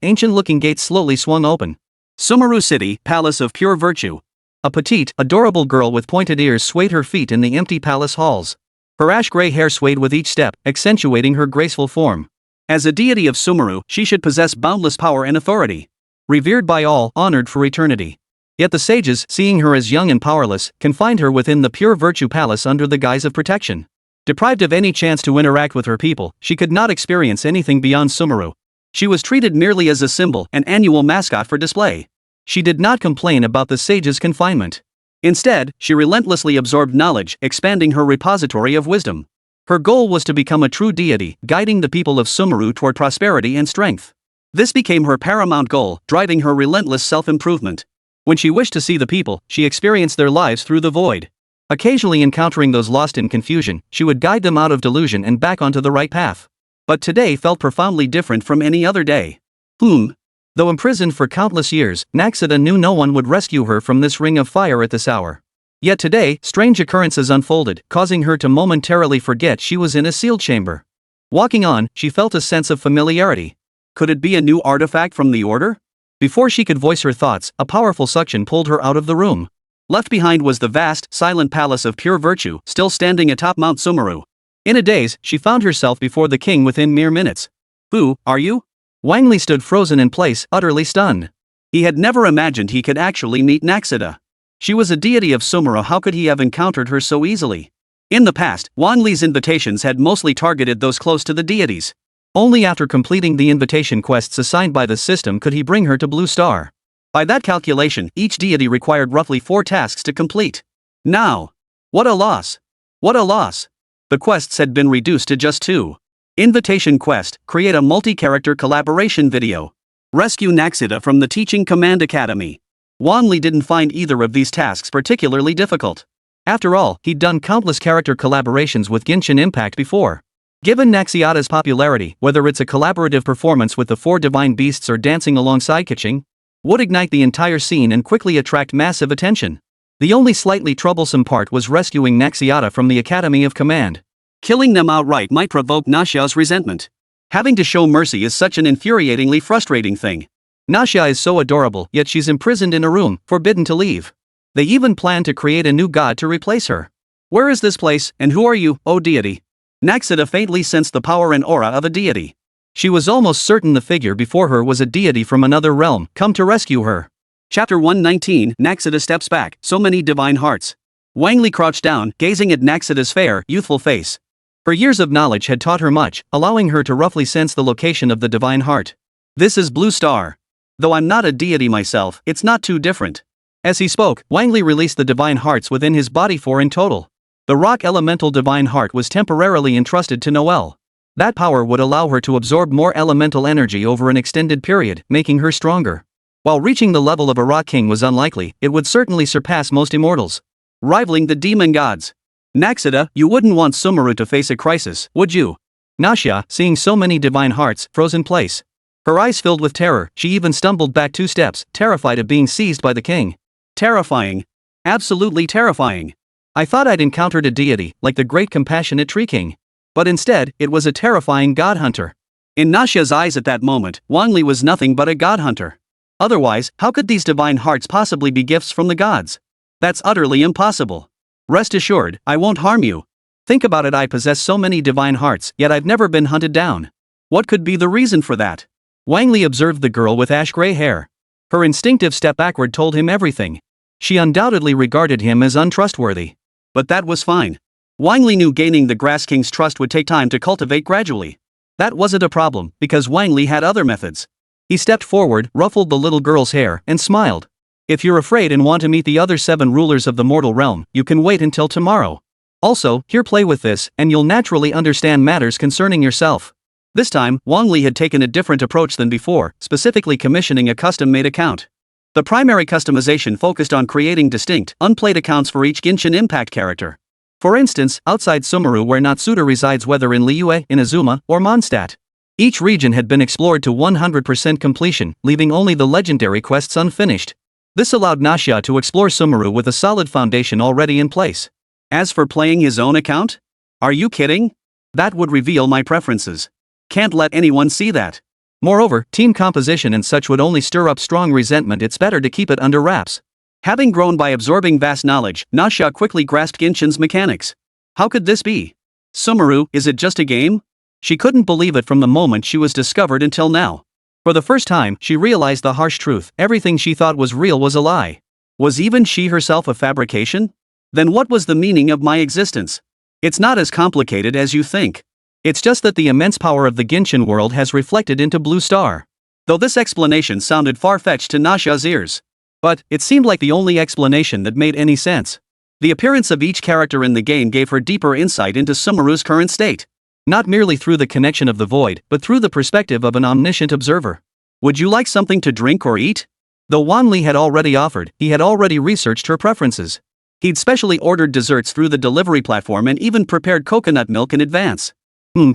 ancient-looking gate slowly swung open. Sumeru City, Palace of Pure Virtue. A petite, adorable girl with pointed ears swayed her feet in the empty palace halls. Her ash-gray hair swayed with each step, accentuating her graceful form. As a deity of Sumeru, she should possess boundless power and authority. Revered by all, honored for eternity. Yet the sages, seeing her as young and powerless, confined her within the Pure Virtue Palace under the guise of protection. Deprived of any chance to interact with her people, she could not experience anything beyond Sumeru. She was treated merely as a symbol, an annual mascot for display. She did not complain about the sage's confinement. Instead, she relentlessly absorbed knowledge, expanding her repository of wisdom. Her goal was to become a true deity, guiding the people of Sumeru toward prosperity and strength. This became her paramount goal, driving her relentless self-improvement. When she wished to see the people, she experienced their lives through the void. Occasionally encountering those lost in confusion, she would guide them out of delusion and back onto the right path. But today felt profoundly different from any other day. Though imprisoned for countless years, Naxxida knew no one would rescue her from this ring of fire at this hour. Yet today, strange occurrences unfolded, causing her to momentarily forget she was in a sealed chamber. Walking on, she felt a sense of familiarity. Could it be a new artifact from the Order? Before she could voice her thoughts, a powerful suction pulled her out of the room. Left behind was the vast, silent Palace of Pure Virtue, still standing atop Mount Sumeru. In a daze, she found herself before the king within mere minutes. "Who are you?" Wang Li stood frozen in place, utterly stunned. He had never imagined he could actually meet Naxxida. She was a deity of Sumeru, how could he have encountered her so easily? In the past, Wang Li's invitations had mostly targeted those close to the deities. Only after completing the invitation quests assigned by the system could he bring her to Blue Star. By that calculation, each deity required roughly 4 tasks to complete. Now, what a loss! What a loss! The quests had been reduced to just 2. Invitation quest, create a multi-character collaboration video. Rescue Naxita from the Teaching Command Academy. Wang Li didn't find either of these tasks particularly difficult. After all, he'd done countless character collaborations with Genshin Impact before. Given Naxiata's popularity, whether it's a collaborative performance with the 4 divine beasts or dancing alongside catching, would ignite the entire scene and quickly attract massive attention. The only slightly troublesome part was rescuing Naxiata from the Academy of Command. Killing them outright might provoke Naxia's resentment. Having to show mercy is such an infuriatingly frustrating thing. Naxia is so adorable, yet she's imprisoned in a room, forbidden to leave. They even plan to create a new god to replace her. Where is this place, and who are you, oh deity? Naxita faintly sensed the power and aura of a deity. She was almost certain the figure before her was a deity from another realm, come to rescue her. Chapter 119, Naxita steps back, so many divine hearts. Wang Li crouched down, gazing at Naxita's fair, youthful face. Her years of knowledge had taught her much, allowing her to roughly sense the location of the divine heart. This is Blue Star. Though I'm not a deity myself, it's not too different. As he spoke, Wang Li released the divine hearts within his body, 4 in total. The rock elemental divine heart was temporarily entrusted to Noelle. That power would allow her to absorb more elemental energy over an extended period, making her stronger. While reaching the level of a rock king was unlikely, it would certainly surpass most immortals, rivaling the demon gods. Naxita, you wouldn't want Sumeru to face a crisis, would you? Naxia, seeing so many divine hearts, froze in place. Her eyes filled with terror, she even stumbled back 2 steps, terrified of being seized by the king. Terrifying. Absolutely terrifying. I thought I'd encountered a deity, like the great compassionate tree king. But instead, it was a terrifying god hunter. In Naxia's eyes at that moment, Wang Li was nothing but a god hunter. Otherwise, how could these divine hearts possibly be gifts from the gods? That's utterly impossible. Rest assured, I won't harm you. Think about it, I possess so many divine hearts, yet I've never been hunted down. What could be the reason for that? Wang Li observed the girl with ash-gray hair. Her instinctive step backward told him everything. She undoubtedly regarded him as untrustworthy. But that was fine. Wang Li knew gaining the Grass King's trust would take time to cultivate gradually. That wasn't a problem, because Wang Li had other methods. He stepped forward, ruffled the little girl's hair, and smiled. If you're afraid and want to meet the other 7 rulers of the mortal realm, you can wait until tomorrow. Also, here, play with this, and you'll naturally understand matters concerning yourself. This time, Wang Li had taken a different approach than before, specifically commissioning a custom-made account. The primary customization focused on creating distinct, unplayed accounts for each Genshin Impact character. For instance, outside Sumeru, where Natsuda resides, whether in Liyue, Inazuma, or Mondstadt. Each region had been explored to 100% completion, leaving only the legendary quests unfinished. This allowed Naxia to explore Sumeru with a solid foundation already in place. As for playing his own account? Are you kidding? That would reveal my preferences. Can't let anyone see that. Moreover, team composition and such would only stir up strong resentment. It's better to keep it under wraps. Having grown by absorbing vast knowledge, Naxia quickly grasped Genshin's mechanics. How could this be? Sumeru, is it just a game? She couldn't believe it from the moment she was discovered until now. For the first time, she realized the harsh truth. Everything she thought was real was a lie. Was even she herself a fabrication? Then what was the meaning of my existence? It's not as complicated as you think. It's just that the immense power of the Genshin world has reflected into Blue Star. Though this explanation sounded far-fetched to Naxia's ears. But, it seemed like the only explanation that made any sense. The appearance of each character in the game gave her deeper insight into Sumeru's current state. Not merely through the connection of the void, but through the perspective of an omniscient observer. Would you like something to drink or eat? Though Wang Li had already offered, he had already researched her preferences. He'd specially ordered desserts through the delivery platform and even prepared coconut milk in advance.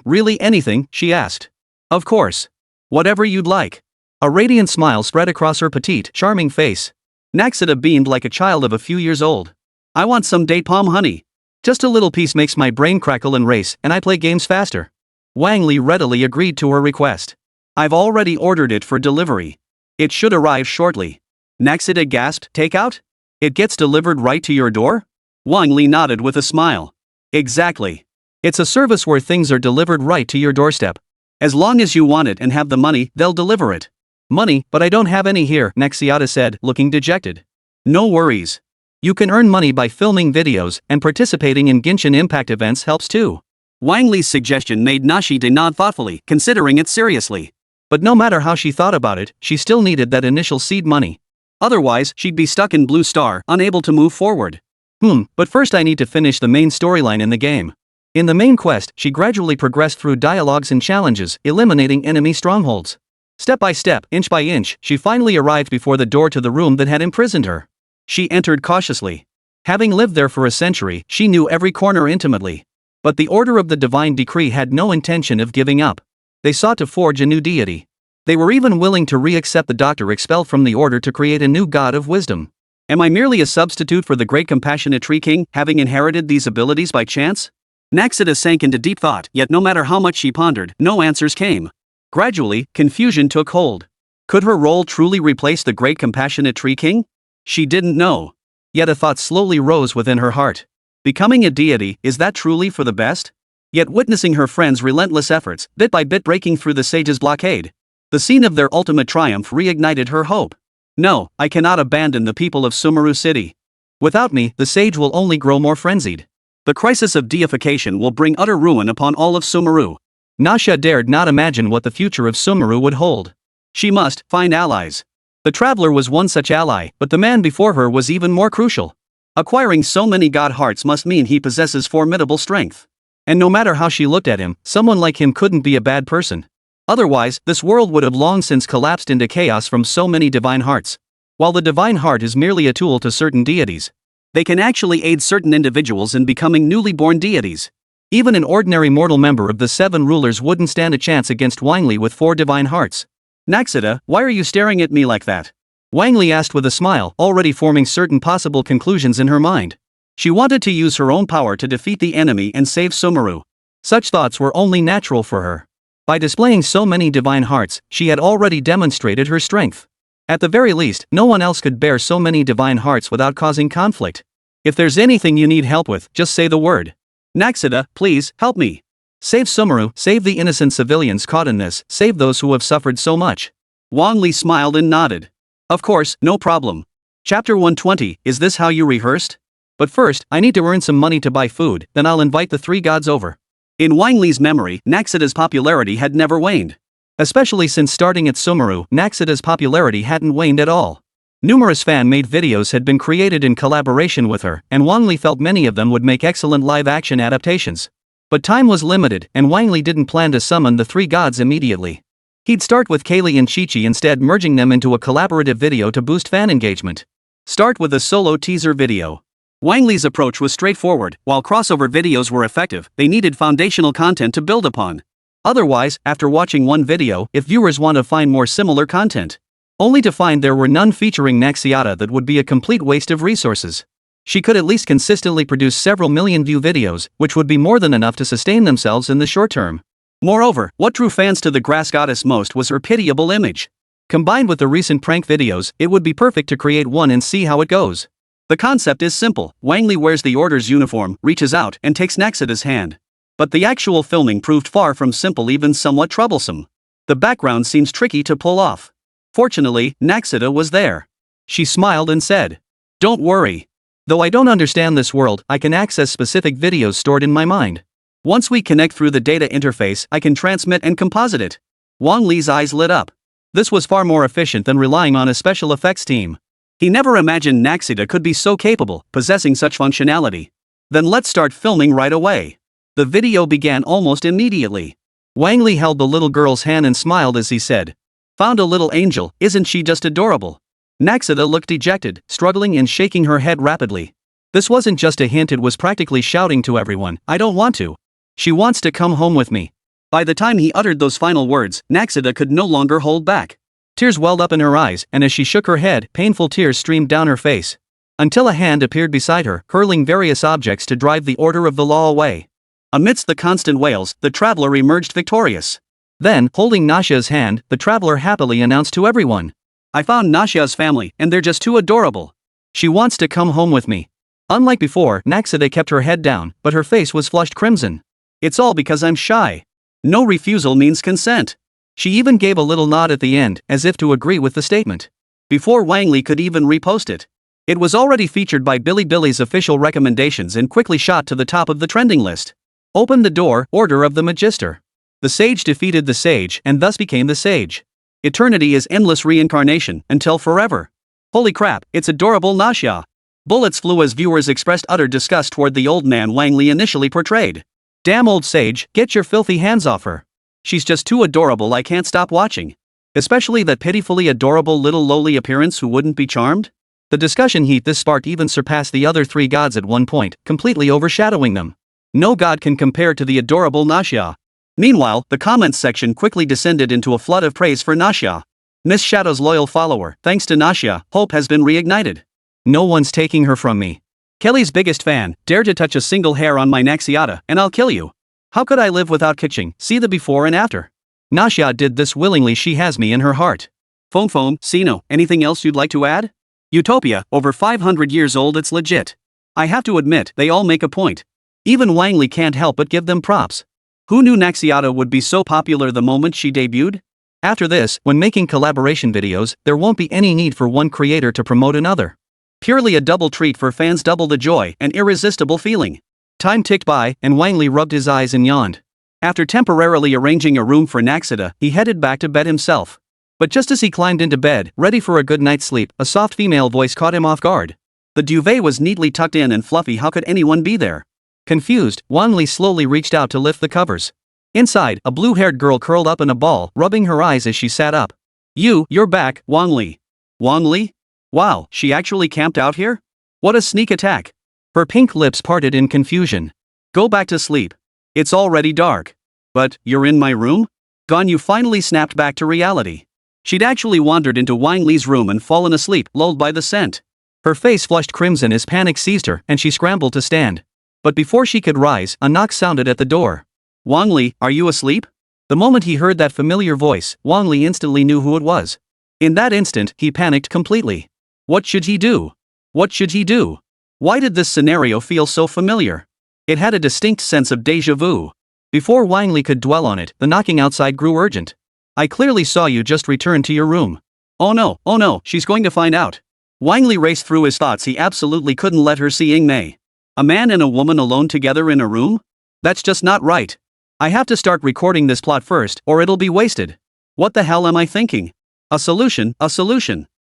Really anything? She asked. Of course. Whatever you'd like. A radiant smile spread across her petite, charming face. Naxita beamed like a child of a few years old. I want some date palm honey. Just a little piece makes my brain crackle and race, and I play games faster. Wang Li readily agreed to her request. I've already ordered it for delivery. It should arrive shortly. Naxita gasped, takeout? It gets delivered right to your door? Wang Li nodded with a smile. Exactly. It's a service where things are delivered right to your doorstep. As long as you want it and have the money, they'll deliver it. Money, but I don't have any here, Naxiata said, looking dejected. No worries. You can earn money by filming videos, and participating in Genshin Impact events helps too. Wang Li's suggestion made Naxita nod thoughtfully, considering it seriously. But no matter how she thought about it, she still needed that initial seed money. Otherwise, she'd be stuck in Blue Star, unable to move forward. But first I need to finish the main storyline in the game. In the main quest, she gradually progressed through dialogues and challenges, eliminating enemy strongholds. Step by step, inch by inch, she finally arrived before the door to the room that had imprisoned her. She entered cautiously. Having lived there for a century, she knew every corner intimately. But the Order of the Divine Decree had no intention of giving up. They sought to forge a new deity. They were even willing to re-accept the doctor expelled from the order to create a new god of wisdom. Am I merely a substitute for the great compassionate Tree King, having inherited these abilities by chance? Naxida sank into deep thought, yet no matter how much she pondered, no answers came. Gradually, confusion took hold. Could her role truly replace the great compassionate Tree King? She didn't know. Yet a thought slowly rose within her heart. Becoming a deity, is that truly for the best? Yet witnessing her friends' relentless efforts, bit by bit breaking through the sage's blockade, the scene of their ultimate triumph reignited her hope. No, I cannot abandon the people of Sumeru City. Without me, the sage will only grow more frenzied. The crisis of deification will bring utter ruin upon all of Sumeru. Nasha dared not imagine what the future of Sumeru would hold. She must find allies. The traveler was one such ally, but the man before her was even more crucial. Acquiring so many god hearts must mean he possesses formidable strength. And no matter how she looked at him, someone like him couldn't be a bad person. Otherwise, this world would have long since collapsed into chaos from so many divine hearts. While the divine heart is merely a tool to certain deities, they can actually aid certain individuals in becoming newly born deities. Even an ordinary mortal member of the seven rulers wouldn't stand a chance against Wang Li with 4 divine hearts. Naxida, why are you staring at me like that? Wang Li asked with a smile, already forming certain possible conclusions in her mind. She wanted to use her own power to defeat the enemy and save Sumeru. Such thoughts were only natural for her. By displaying so many divine hearts, she had already demonstrated her strength. At the very least, no one else could bear so many divine hearts without causing conflict. If there's anything you need help with, just say the word. Naxida, please, help me. Save Sumeru, save the innocent civilians caught in this, save those who have suffered so much. Wang Li smiled and nodded. Of course, no problem. Chapter 120, is this how you rehearsed? But first, I need to earn some money to buy food, then I'll invite the 3 gods over. In Wang Li's memory, Naxida's popularity had never waned. Especially since starting at Sumeru, Naxida's popularity hadn't waned at all. Numerous fan-made videos had been created in collaboration with her, and Wang Li felt many of them would make excellent live-action adaptations. But time was limited, and Wang Li didn't plan to summon the 3 gods immediately. He'd start with Kaylee and Chi-Chi, instead merging them into a collaborative video to boost fan engagement. Start with a solo teaser video. Wang Li's approach was straightforward. While crossover videos were effective, they needed foundational content to build upon. Otherwise, after watching one video, if viewers want to find more similar content, only to find there were none featuring Naxiata, that would be a complete waste of resources. She could at least consistently produce several million view videos, which would be more than enough to sustain themselves in the short term. Moreover, what drew fans to the grass goddess most was her pitiable image. Combined with the recent prank videos, it would be perfect to create one and see how it goes. The concept is simple. Wang Li wears the Order's uniform, reaches out, and takes Naxida's hand. But the actual filming proved far from simple, even somewhat troublesome. The background seems tricky to pull off. Fortunately, Naxida was there. She smiled and said, "Don't worry. Though I don't understand this world, I can access specific videos stored in my mind. Once we connect through the data interface, I can transmit and composite it." Wang Li's eyes lit up. This was far more efficient than relying on a special effects team. He never imagined Naxida could be so capable, possessing such functionality. Then let's start filming right away. The video began almost immediately. Wang Li held the little girl's hand and smiled as he said, "Found a little angel, isn't she just adorable?" Naxida looked dejected, struggling and shaking her head rapidly. This wasn't just a hint, it was practically shouting to everyone, "I don't want to. She wants to come home with me." By the time he uttered those final words, Naxida could no longer hold back. Tears welled up in her eyes, and as she shook her head, painful tears streamed down her face. Until a hand appeared beside her, hurling various objects to drive the Order of the Law away. Amidst the constant wails, the traveler emerged victorious. Then, holding Nasha's hand, the traveler happily announced to everyone, "I found Nasha's family, and they're just too adorable. She wants to come home with me." Unlike before, Naxida kept her head down, but her face was flushed crimson. "It's all because I'm shy. No refusal means consent." She even gave a little nod at the end, as if to agree with the statement. Before Wang Li could even repost it, it was already featured by Bilibili's official recommendations and quickly shot to the top of the trending list. Open the door, Order of the Magister. The sage defeated the sage and thus became the sage. Eternity is endless reincarnation, until forever. Holy crap, it's adorable Nasha. Bullets flew as viewers expressed utter disgust toward the old man Wang Li initially portrayed. Damn old sage, get your filthy hands off her. She's just too adorable, I can't stop watching. Especially that pitifully adorable little lowly appearance who wouldn't be charmed? The discussion heat this sparked even surpassed the other three gods at one point, completely overshadowing them. No god can compare to the adorable Nashia. Meanwhile, the comments section quickly descended into a flood of praise for Nashia. Miss Shadow's loyal follower, thanks to Nashia, hope has been reignited. No one's taking her from me. Kelly's biggest fan, dare to touch a single hair on my Naxiata, and I'll kill you. How could I live without kitching? See the before and after. Nashia did this willingly, she has me in her heart. Foam, Sino, anything else you'd like to add? Utopia, over 500 years old, it's legit. I have to admit, they all make a point. Even Wang Li can't help but give them props. Who knew Naxiata would be so popular the moment she debuted? After this, when making collaboration videos, there won't be any need for one creator to promote another. Purely a double treat for fans, double the joy and irresistible feeling. Time ticked by, and Wang Li rubbed his eyes and yawned. After temporarily arranging a room for Naxiata, he headed back to bed himself. But just as he climbed into bed, ready for a good night's sleep, a soft female voice caught him off guard. The duvet was neatly tucked in and fluffy, how could anyone be there? Confused, Wang Li slowly reached out to lift the covers. Inside, a blue-haired girl curled up in a ball, rubbing her eyes as she sat up. You're back, Wang Li. Wang Li? Wow, she actually camped out here? What a sneak attack. Her pink lips parted in confusion. Go back to sleep. It's already dark. But, you're in my room? Ganyu finally snapped back to reality. She'd actually wandered into Wang Li's room and fallen asleep, lulled by the scent. Her face flushed crimson as panic seized her, and she scrambled to stand. But before she could rise, a knock sounded at the door. Wang Li, are you asleep? The moment he heard that familiar voice, Wang Li instantly knew who it was. In that instant, he panicked completely. What should he do? What should he do? Why did this scenario feel so familiar? It had a distinct sense of déjà vu. Before Wang Li could dwell on it, the knocking outside grew urgent. I clearly saw you just return to your room. Oh no, she's going to find out. Wang Li raced through his thoughts, he absolutely couldn't let her see Ying Mei. A man and a woman alone together in a room? That's just not right. I have to start recording this plot first, or it'll be wasted. What the hell am I thinking? A solution.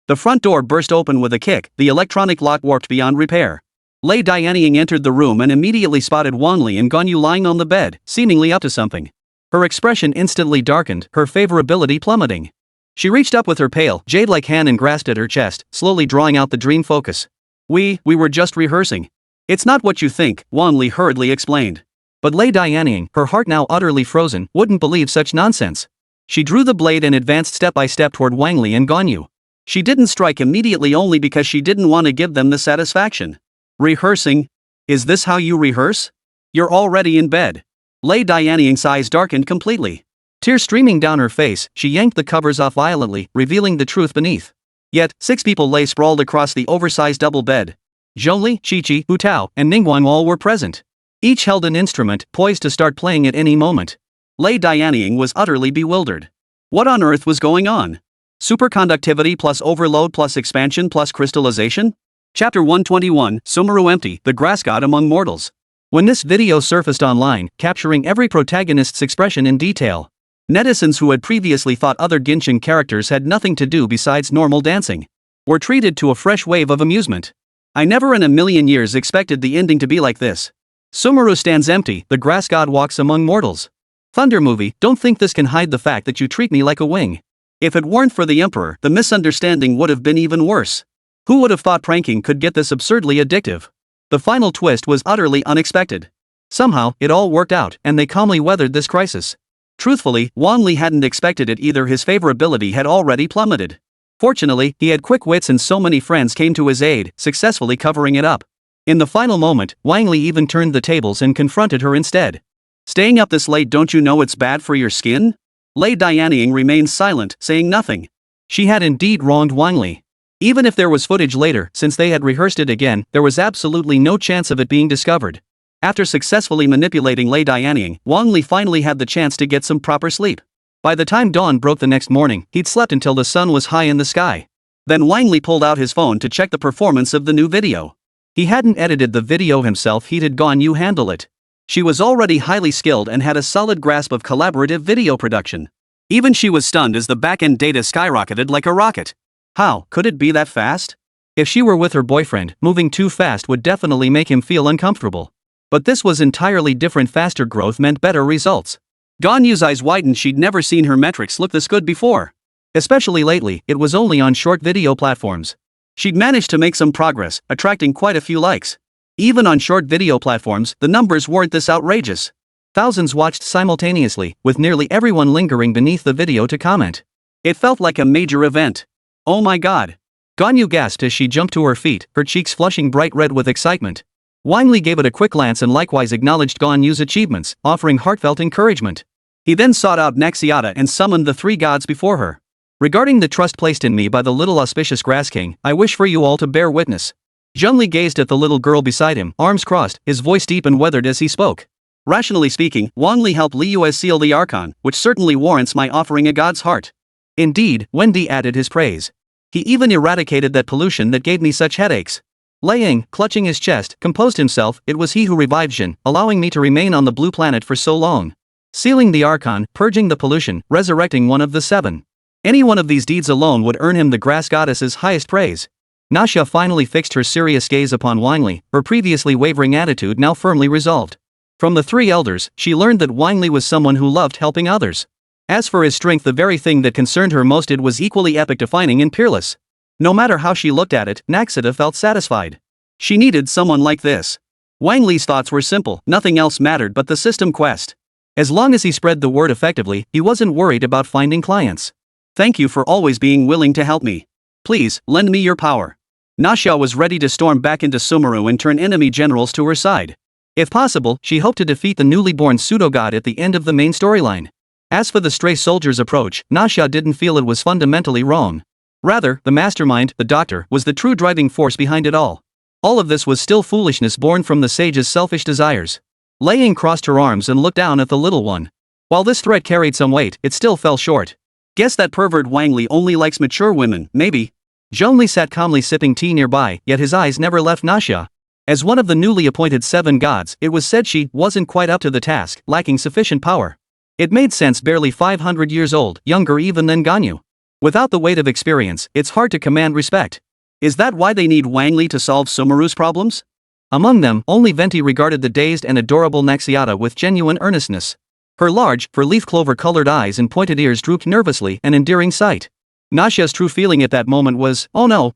The front door burst open with a kick, the electronic lock warped beyond repair. Lei Dianying entered the room and immediately spotted Wang Li and Ganyu lying on the bed, seemingly up to something. Her expression instantly darkened, her favorability plummeting. She reached up with her pale, jade-like hand and grasped at her chest, slowly drawing out the dream focus. We were just rehearsing. It's not what you think, Wang Li hurriedly explained. But Lei Dianying, her heart now utterly frozen, wouldn't believe such nonsense. She drew the blade and advanced step by step toward Wang Li and Ganyu. She didn't strike immediately only because she didn't want to give them the satisfaction. Rehearsing? Is this how you rehearse? You're already in bed. Lei Dianying's eyes darkened completely. Tears streaming down her face, she yanked the covers off violently, revealing the truth beneath. Yet, 6 people lay sprawled across the oversized double bed. Zhongli, Qiqi, Hu Tao, and Ningguang all were present. Each held an instrument, poised to start playing at any moment. Lei Dianying was utterly bewildered. What on earth was going on? Superconductivity plus overload plus expansion plus crystallization? Chapter 121, Sumeru Empty, the grass god among mortals. When this video surfaced online, capturing every protagonist's expression in detail, netizens who had previously thought other Genshin characters had nothing to do besides normal dancing were treated to a fresh wave of amusement. I never in a million years expected the ending to be like this. Sumeru stands empty, the grass god walks among mortals. Thunder movie, don't think this can hide the fact that you treat me like a wing. If it weren't for the Emperor, the misunderstanding would have been even worse. Who would have thought pranking could get this absurdly addictive? The final twist was utterly unexpected. Somehow, it all worked out, and they calmly weathered this crisis. Truthfully, Wang Li hadn't expected it either, his favorability had already plummeted. Fortunately, he had quick wits and so many friends came to his aid, successfully covering it up. In the final moment, Wang Li even turned the tables and confronted her instead. Staying up this late, don't you know it's bad for your skin? Lei Dianying remained silent, saying nothing. She had indeed wronged Wang Li. Even if there was footage later, since they had rehearsed it again, there was absolutely no chance of it being discovered. After successfully manipulating Lei Dianying, Wang Li finally had the chance to get some proper sleep. By the time dawn broke the next morning, he'd slept until the sun was high in the sky. Then Wang Li pulled out his phone to check the performance of the new video. He hadn't edited the video himself, he'd had Ganyu handle it. She was already highly skilled and had a solid grasp of collaborative video production. Even she was stunned as the back-end data skyrocketed like a rocket. How could it be that fast? If she were with her boyfriend, moving too fast would definitely make him feel uncomfortable. But this was entirely different. Faster growth meant better results. Ganyu's eyes widened. She'd never seen her metrics look this good before. Especially lately, it was only on short video platforms. She'd managed to make some progress, attracting quite a few likes. Even on short video platforms, the numbers weren't this outrageous. Thousands watched simultaneously, with nearly everyone lingering beneath the video to comment. It felt like a major event. Oh my god. Ganyu gasped as she jumped to her feet, her cheeks flushing bright red with excitement. Wang Li gave it a quick glance and likewise acknowledged Ganyu's achievements, offering heartfelt encouragement. He then sought out Naxiata and summoned the three gods before her. Regarding the trust placed in me by the little auspicious Grass King, I wish for you all to bear witness. Zhongli gazed at the little girl beside him, arms crossed, his voice deep and weathered as he spoke. Rationally speaking, Wang Li helped Liu seal the Archon, which certainly warrants my offering a god's heart. Indeed, Wendy added his praise. He even eradicated that pollution that gave me such headaches. Liang, clutching his chest, composed himself. It was he who revived Jin, allowing me to remain on the blue planet for so long. Sealing the Archon, purging the pollution, resurrecting one of the seven. Any one of these deeds alone would earn him the grass goddess's highest praise. Nasha finally fixed her serious gaze upon Wang Li, her previously wavering attitude now firmly resolved. From the three elders, she learned that Wang Li was someone who loved helping others. As for his strength, the very thing that concerned her most, it was equally epic, defining and peerless. No matter how she looked at it, Naxiata felt satisfied. She needed someone like this. Wang Li's thoughts were simple, nothing else mattered but the system quest. As long as he spread the word effectively, he wasn't worried about finding clients. Thank you for always being willing to help me. Please, lend me your power. Nasha was ready to storm back into Sumeru and turn enemy generals to her side. If possible, she hoped to defeat the newly born pseudo-god at the end of the main storyline. As for the stray soldier's approach, Nasha didn't feel it was fundamentally wrong. Rather, the mastermind, the doctor, was the true driving force behind it all. All of this was still foolishness born from the sage's selfish desires. Liang crossed her arms and looked down at the little one. While this threat carried some weight, it still fell short. Guess that pervert Wang Li only likes mature women, maybe. Zhongli sat calmly sipping tea nearby, yet his eyes never left Nasha. As one of the newly appointed seven gods, it was said she wasn't quite up to the task, lacking sufficient power. It made sense, barely 500 years old, younger even than Ganyu. Without the weight of experience, it's hard to command respect. Is that why they need Wang Li to solve Sumeru's problems? Among them, only Venti regarded the dazed and adorable Naxiata with genuine earnestness. Her large, leaf clover-colored eyes and pointed ears drooped nervously, an endearing sight. Nasha's true feeling at that moment was, oh no,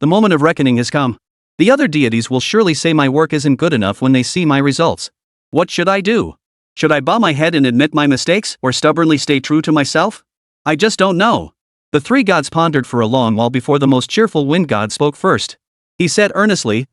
the moment of reckoning has come. The other deities will surely say my work isn't good enough when they see my results. What should I do? Should I bow my head and admit my mistakes, or stubbornly stay true to myself? I just don't know. The three gods pondered for a long while before the most cheerful wind god spoke first. He said earnestly,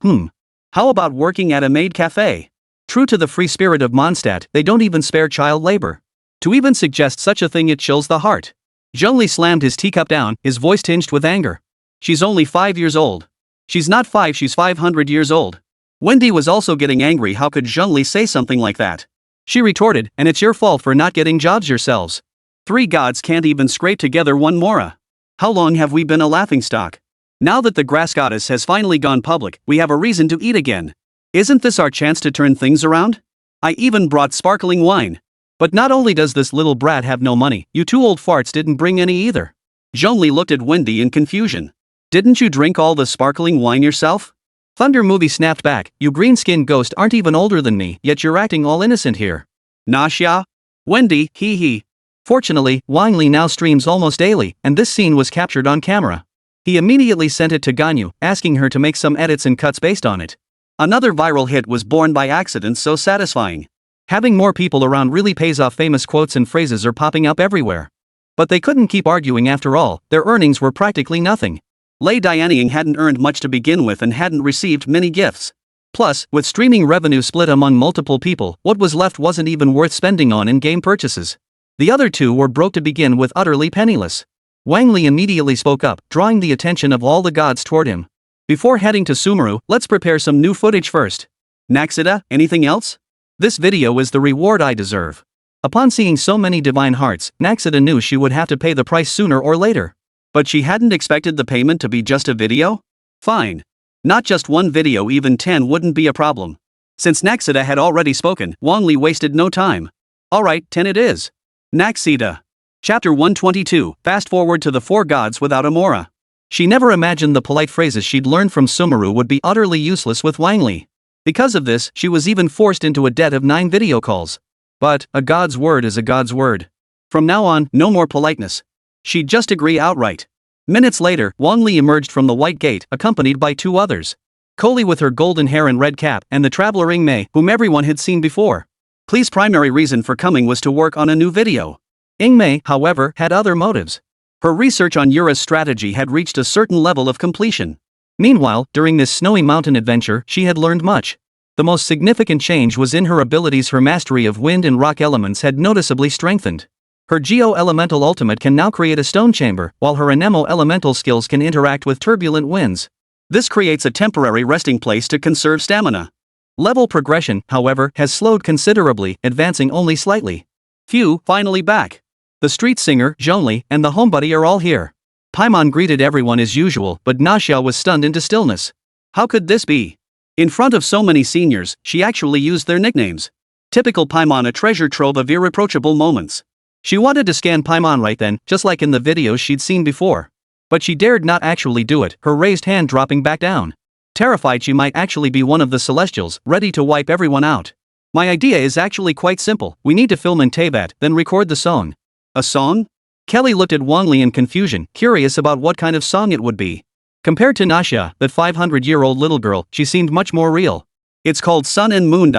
how about working at a maid cafe? True to the free spirit of Mondstadt, they don't even spare child labor. To even suggest such a thing, it chills the heart. Zhongli slammed his teacup down, his voice tinged with anger. She's only 5 years old. She's not 5, she's 500 years old. Wendy was also getting angry. How could Zhongli say something like that? She retorted, and it's your fault for not getting jobs yourselves. 3 gods can't even scrape together one mora. How long have we been a laughingstock? Now that the grass goddess has finally gone public, we have a reason to eat again. Isn't this our chance to turn things around? I even brought sparkling wine. But not only does this little brat have no money, you two old farts didn't bring any either. Zhongli looked at Wendy in confusion. Didn't you drink all the sparkling wine yourself? Thunder Movie snapped back, you green-skinned ghost aren't even older than me, yet you're acting all innocent here. Nasha? Wendy, hee. Fortunately, Wang Li now streams almost daily, and this scene was captured on camera. He immediately sent it to Ganyu, asking her to make some edits and cuts based on it. Another viral hit was born by accident, so satisfying. Having more people around really pays off. Famous quotes and phrases are popping up everywhere. But they couldn't keep arguing after all, their earnings were practically nothing. Lei Dianying hadn't earned much to begin with and hadn't received many gifts. Plus, with streaming revenue split among multiple people, what was left wasn't even worth spending on in-game purchases. The other two were broke to begin with, utterly penniless. Wang Li immediately spoke up, drawing the attention of all the gods toward him. Before heading to Sumeru, let's prepare some new footage first. Naxiata, anything else? This video is the reward I deserve. Upon seeing so many divine hearts, Naxiata knew she would have to pay the price sooner or later. But she hadn't expected the payment to be just a video? Fine. Not just one video, even 10 wouldn't be a problem. Since Naxiata had already spoken, Wang Li wasted no time. Alright, 10 it is. Naxiata. Chapter 122, fast forward to the 4 gods without a mora. She never imagined the polite phrases she'd learned from Sumeru would be utterly useless with Wang Li. Because of this, she was even forced into a debt of 9 video calls. But, a god's word is a god's word. From now on, no more politeness. She'd just agree outright. Minutes later, Wang Li emerged from the white gate, accompanied by 2 others. Koli with her golden hair and red cap, and the traveler Mei, whom everyone had seen before. Klee's primary reason for coming was to work on a new video. Mei, however, had other motives. Her research on Yura's strategy had reached a certain level of completion. Meanwhile, during this snowy mountain adventure, she had learned much. The most significant change was in her abilities. Her mastery of wind and rock elements had noticeably strengthened. Her Geo-Elemental Ultimate can now create a stone chamber, while her Anemo Elemental skills can interact with turbulent winds. This creates a temporary resting place to conserve stamina. Level progression, however, has slowed considerably, advancing only slightly. Phew, finally back. The street singer, Zhongli, and the homebuddy are all here. Paimon greeted everyone as usual, but Naxia was stunned into stillness. How could this be? In front of so many seniors, she actually used their nicknames. Typical Paimon, a treasure trove of irreproachable moments. She wanted to scan Paimon right then, just like in the videos she'd seen before. But she dared not actually do it, her raised hand dropping back down. Terrified she might actually be one of the Celestials, ready to wipe everyone out. My idea is actually quite simple. We need to film in Teyvat, then record the song. A song? Kelly looked at Wang Li in confusion, curious about what kind of song it would be. Compared to Naxia, that 500-year-old little girl, she seemed much more real. It's called Sun and Moon.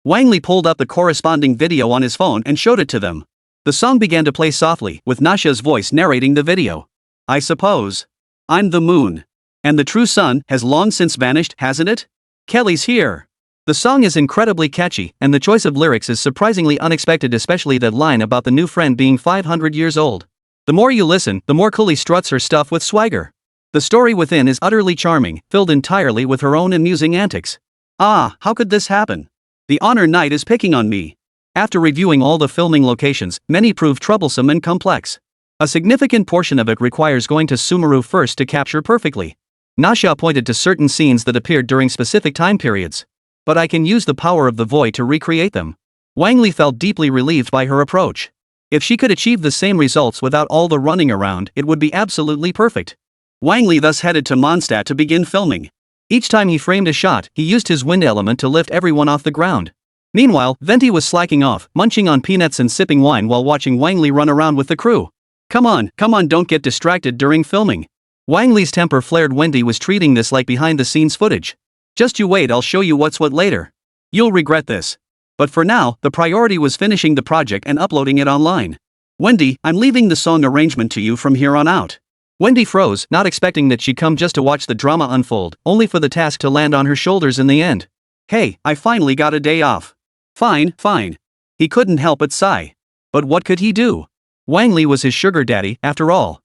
Wang Li pulled up the corresponding video on his phone and showed it to them. The song began to play softly, with Naxia's voice narrating the video. I suppose. I'm the moon. And the true sun has long since vanished, hasn't it? Kelly's here. The song is incredibly catchy, and the choice of lyrics is surprisingly unexpected, especially that line about the new friend being 500 years old. The more you listen, the more Kelly struts her stuff with swagger. The story within is utterly charming, filled entirely with her own amusing antics. Ah, how could this happen? The Honor Knight is picking on me. After reviewing all the filming locations, many prove troublesome and complex. A significant portion of it requires going to Sumeru first to capture perfectly. Naxia pointed to certain scenes that appeared during specific time periods. But I can use the power of the void to recreate them. Wang Li felt deeply relieved by her approach. If she could achieve the same results without all the running around, it would be absolutely perfect. Wang Li thus headed to Mondstadt to begin filming. Each time he framed a shot, he used his wind element to lift everyone off the ground. Meanwhile, Venti was slacking off, munching on peanuts and sipping wine while watching Wang Li run around with the crew. Come on, don't get distracted during filming. Wang Li's temper flared. Wendy was treating this like behind-the-scenes footage. Just you wait, I'll show you what's what later. You'll regret this. But for now, the priority was finishing the project and uploading it online. Wendy, I'm leaving the song arrangement to you from here on out. Wendy froze, not expecting that she'd come just to watch the drama unfold, only for the task to land on her shoulders in the end. Hey, I finally got a day off. Fine. He couldn't help but sigh. But what could he do? Wang Li was his sugar daddy, after all.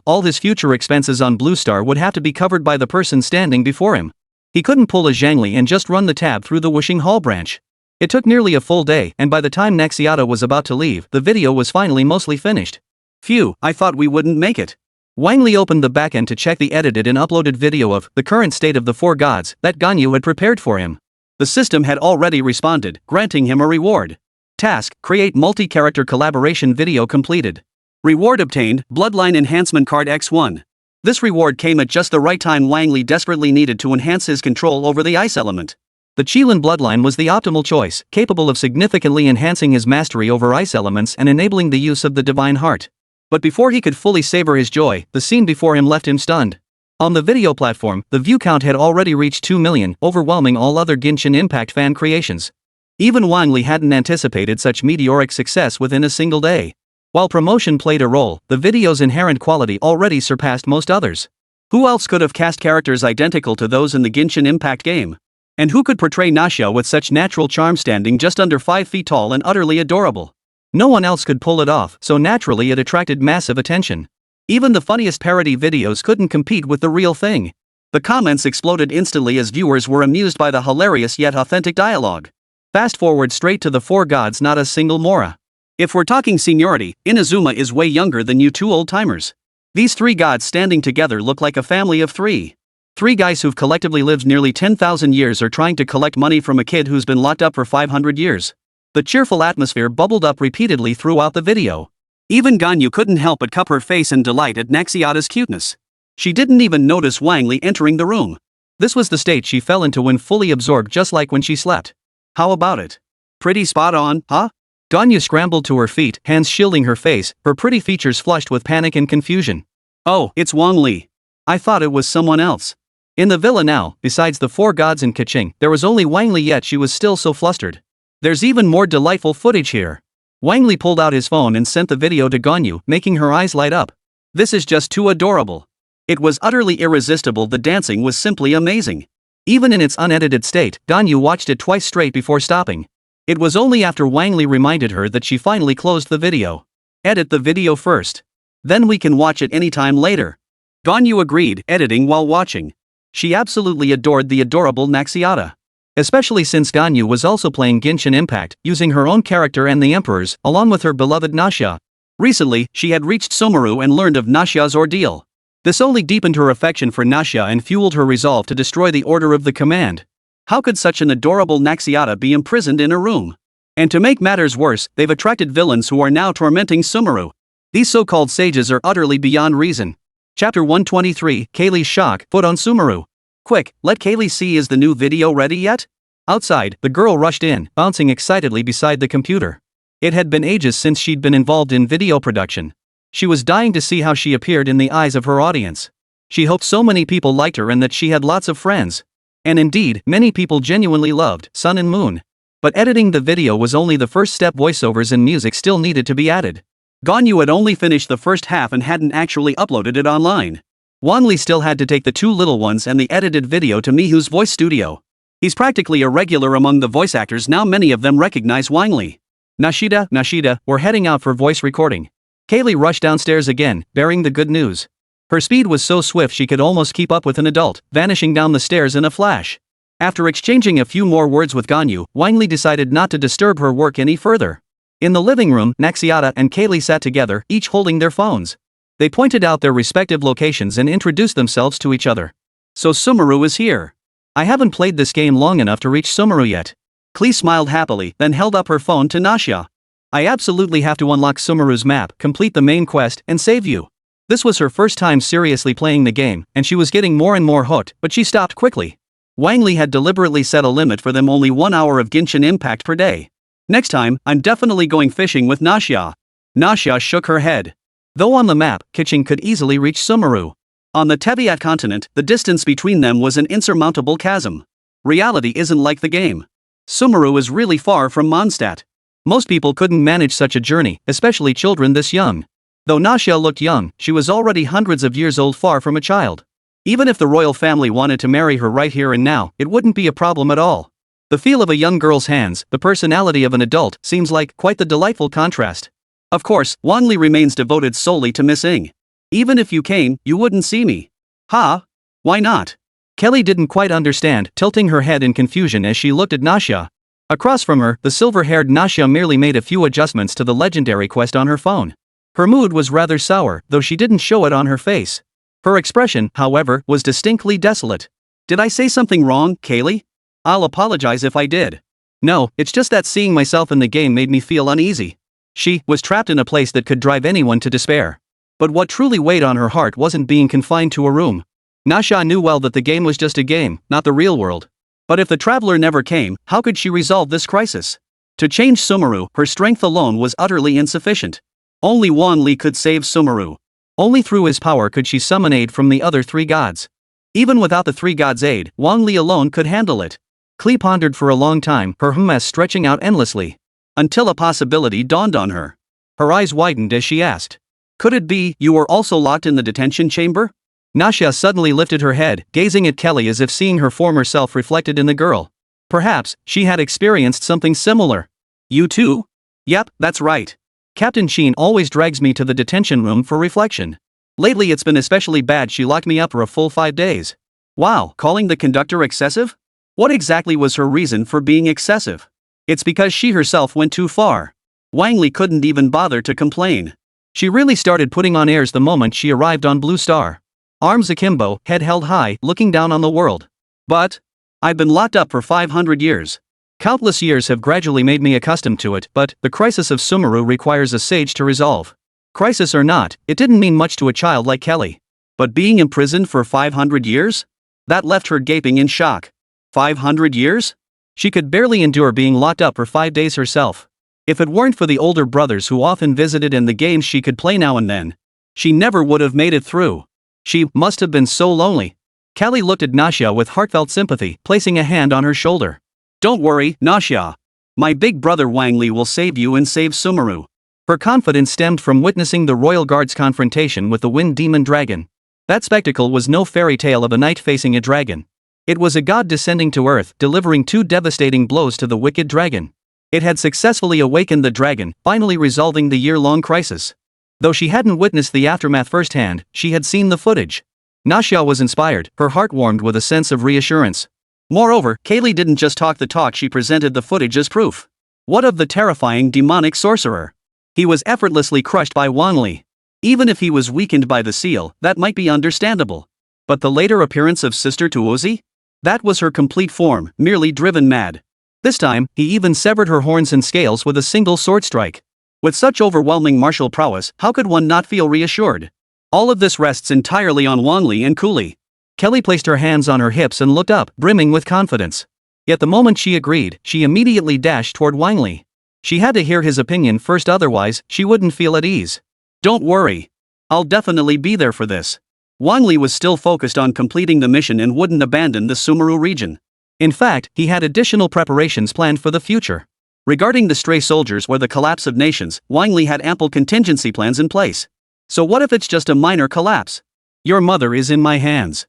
All his future expenses on Blue Star would have to be covered by the person standing before him. He couldn't pull a Zhangli and just run the tab through the Wishing Hall branch. It took nearly a full day, and by the time Naxiata was about to leave, the video was finally mostly finished. Phew, I thought we wouldn't make it. Wang Li opened the backend to check the edited and uploaded video of the current state of the 4 gods that Ganyu had prepared for him. The system had already responded, granting him a reward. Task: create multi-character collaboration video completed. Reward obtained, Bloodline Enhancement Card X1. This reward came at just the right time. Wang Li desperately needed to enhance his control over the ice element. The Qilin bloodline was the optimal choice, capable of significantly enhancing his mastery over ice elements and enabling the use of the divine heart. But before he could fully savor his joy, the scene before him left him stunned. On the video platform, the view count had already reached 2 million, overwhelming all other Genshin Impact fan creations. Even Wang Li hadn't anticipated such meteoric success within a single day. While promotion played a role, the video's inherent quality already surpassed most others. Who else could have cast characters identical to those in the Genshin Impact game? And who could portray Naxia with such natural charm, standing just under 5 feet tall and utterly adorable? No one else could pull it off, so naturally it attracted massive attention. Even the funniest parody videos couldn't compete with the real thing. The comments exploded instantly as viewers were amused by the hilarious yet authentic dialogue. Fast forward straight to the 4 gods, not a single Mora. If we're talking seniority, Inazuma is way younger than you 2 old-timers. These 3 gods standing together look like a family of 3. 3 guys who've collectively lived nearly 10,000 years are trying to collect money from a kid who's been locked up for 500 years. The cheerful atmosphere bubbled up repeatedly throughout the video. Even Ganyu couldn't help but cup her face in delight at Naxiata's cuteness. She didn't even notice Wang Li entering the room. This was the state she fell into when fully absorbed, just like when she slept. How about it? Pretty spot on, huh? Ganyu scrambled to her feet, hands shielding her face, her pretty features flushed with panic and confusion. Oh, it's Wang Li. I thought it was someone else. In the villa now, besides the 4 gods and Kaching, there was only Wang Li, yet she was still so flustered. There's even more delightful footage here. Wang Li pulled out his phone and sent the video to Ganyu, making her eyes light up. This is just too adorable. It was utterly irresistible. The dancing was simply amazing. Even in its unedited state, Ganyu watched it twice straight before stopping. It was only after Wang Li reminded her that she finally closed the video. Edit the video first. Then we can watch it anytime later. Ganyu agreed, editing while watching. She absolutely adored the adorable Naxiata. Especially since Ganyu was also playing Genshin Impact, using her own character and the Emperor's, along with her beloved Nashia. Recently, she had reached Sumeru and learned of Nashia's ordeal. This only deepened her affection for Nashia and fueled her resolve to destroy the Order of the Command. How could such an adorable Naxiata be imprisoned in a room? And to make matters worse, they've attracted villains who are now tormenting Sumeru. These so-called sages are utterly beyond reason. Chapter 123, Kaylee's shock, put on Sumeru. Quick, let Kaylee see, is the new video ready yet? Outside, the girl rushed in, bouncing excitedly beside the computer. It had been ages since she'd been involved in video production. She was dying to see how she appeared in the eyes of her audience. She hoped so many people liked her and that she had lots of friends. And indeed, many people genuinely loved Sun and Moon. But editing the video was only the first step. Voiceovers and music still needed to be added. Ganyu had only finished the first half and hadn't actually uploaded it online. Wang Li still had to take the 2 little ones and the edited video to Mihu's voice studio. He's practically a regular among the voice actors now. Many of them recognize Wang Li. Nashida, we're heading out for voice recording. Kaylee rushed downstairs again, bearing the good news. Her speed was so swift she could almost keep up with an adult, vanishing down the stairs in a flash. After exchanging a few more words with Ganyu, Wang Li decided not to disturb her work any further. In the living room, Naxiata and Kaylee sat together, each holding their phones. They pointed out their respective locations and introduced themselves to each other. So Sumeru is here. I haven't played this game long enough to reach Sumeru yet. Klee smiled happily, then held up her phone to Nashia. I absolutely have to unlock Sumeru's map, complete the main quest, and save you. This was her first time seriously playing the game, and she was getting more and more hooked, but she stopped quickly. Wang Li had deliberately set a limit for them: only 1 hour of Genshin Impact per day. Next time, I'm definitely going fishing with Nashia. Nashia shook her head. Though on the map, Kaching could easily reach Sumeru. On the Teyvat continent, the distance between them was an insurmountable chasm. Reality isn't like the game. Sumeru is really far from Mondstadt. Most people couldn't manage such a journey, especially children this young. Though Nashia looked young, she was already hundreds of years old, far from a child. Even if the royal family wanted to marry her right here and now, it wouldn't be a problem at all. The feel of a young girl's hands, the personality of an adult, seems like quite the delightful contrast. Of course, Wang Li remains devoted solely to Miss Ing. Even if you came, you wouldn't see me. Ha? Why not? Kelly didn't quite understand, tilting her head in confusion as she looked at Nashia. Across from her, the silver-haired Nashia merely made a few adjustments to the legendary quest on her phone. Her mood was rather sour, though she didn't show it on her face. Her expression, however, was distinctly desolate. Did I say something wrong, Kaylee? I'll apologize if I did. No, it's just that seeing myself in the game made me feel uneasy. She was trapped in a place that could drive anyone to despair. But what truly weighed on her heart wasn't being confined to a room. Nashia knew well that the game was just a game, not the real world. But if the traveler never came, how could she resolve this crisis? To change Sumeru, her strength alone was utterly insufficient. Only Wang Li could save Sumeru. Only through his power could she summon aid from the other 3 gods. Even without the 3 gods' aid, Wang Li alone could handle it. Klee pondered for a long time, her hummus stretching out endlessly. Until a possibility dawned on her. Her eyes widened as she asked. Could it be you were also locked in the detention chamber? Nashia suddenly lifted her head, gazing at Kelly as if seeing her former self reflected in the girl. Perhaps she had experienced something similar. You too? Yep, that's right. Captain Sheen always drags me to the detention room for reflection. Lately it's been especially bad. She locked me up for a full 5 days. Wow, calling the conductor excessive? What exactly was her reason for being excessive? It's because she herself went too far. Wang Li couldn't even bother to complain. She really started putting on airs the moment she arrived on Blue Star. Arms akimbo, head held high, looking down on the world. But I've been locked up for 500 years. Countless years have gradually made me accustomed to it, but the crisis of Sumeru requires a sage to resolve. Crisis or not, it didn't mean much to a child like Kelly. But being imprisoned for 500 years? That left her gaping in shock. 500 years? She could barely endure being locked up for 5 days herself. If it weren't for the older brothers who often visited and the games she could play now and then, she never would have made it through. She must have been so lonely. Callie looked at Nasha with heartfelt sympathy, placing a hand on her shoulder. Don't worry, Nasha. My big brother Wang Li will save you and save Sumeru. Her confidence stemmed from witnessing the royal guard's confrontation with the wind demon dragon. That spectacle was no fairy tale of a knight facing a dragon. It was a god descending to earth, delivering 2 devastating blows to the wicked dragon. It had successfully awakened the dragon, finally resolving the year-long crisis. Though she hadn't witnessed the aftermath firsthand, she had seen the footage. Nasha was inspired, her heart warmed with a sense of reassurance. Moreover, Kaylee didn't just talk the talk, she presented the footage as proof. What of the terrifying demonic sorcerer? He was effortlessly crushed by Wang Li. Even if he was weakened by the seal, that might be understandable. But the later appearance of Sister Tuozi? That was her complete form, merely driven mad. This time, he even severed her horns and scales with a single sword strike. With such overwhelming martial prowess, how could one not feel reassured? All of this rests entirely on Wang Li and Kuli. Kelly placed her hands on her hips and looked up, brimming with confidence. Yet the moment she agreed, she immediately dashed toward Wang Li. She had to hear his opinion first, otherwise, she wouldn't feel at ease. Don't worry. I'll definitely be there for this. Wang Li was still focused on completing the mission and wouldn't abandon the Sumeru region. In fact, he had additional preparations planned for the future. Regarding the stray soldiers or the collapse of nations, Wang Li had ample contingency plans in place. So what if it's just a minor collapse? Your mother is in my hands.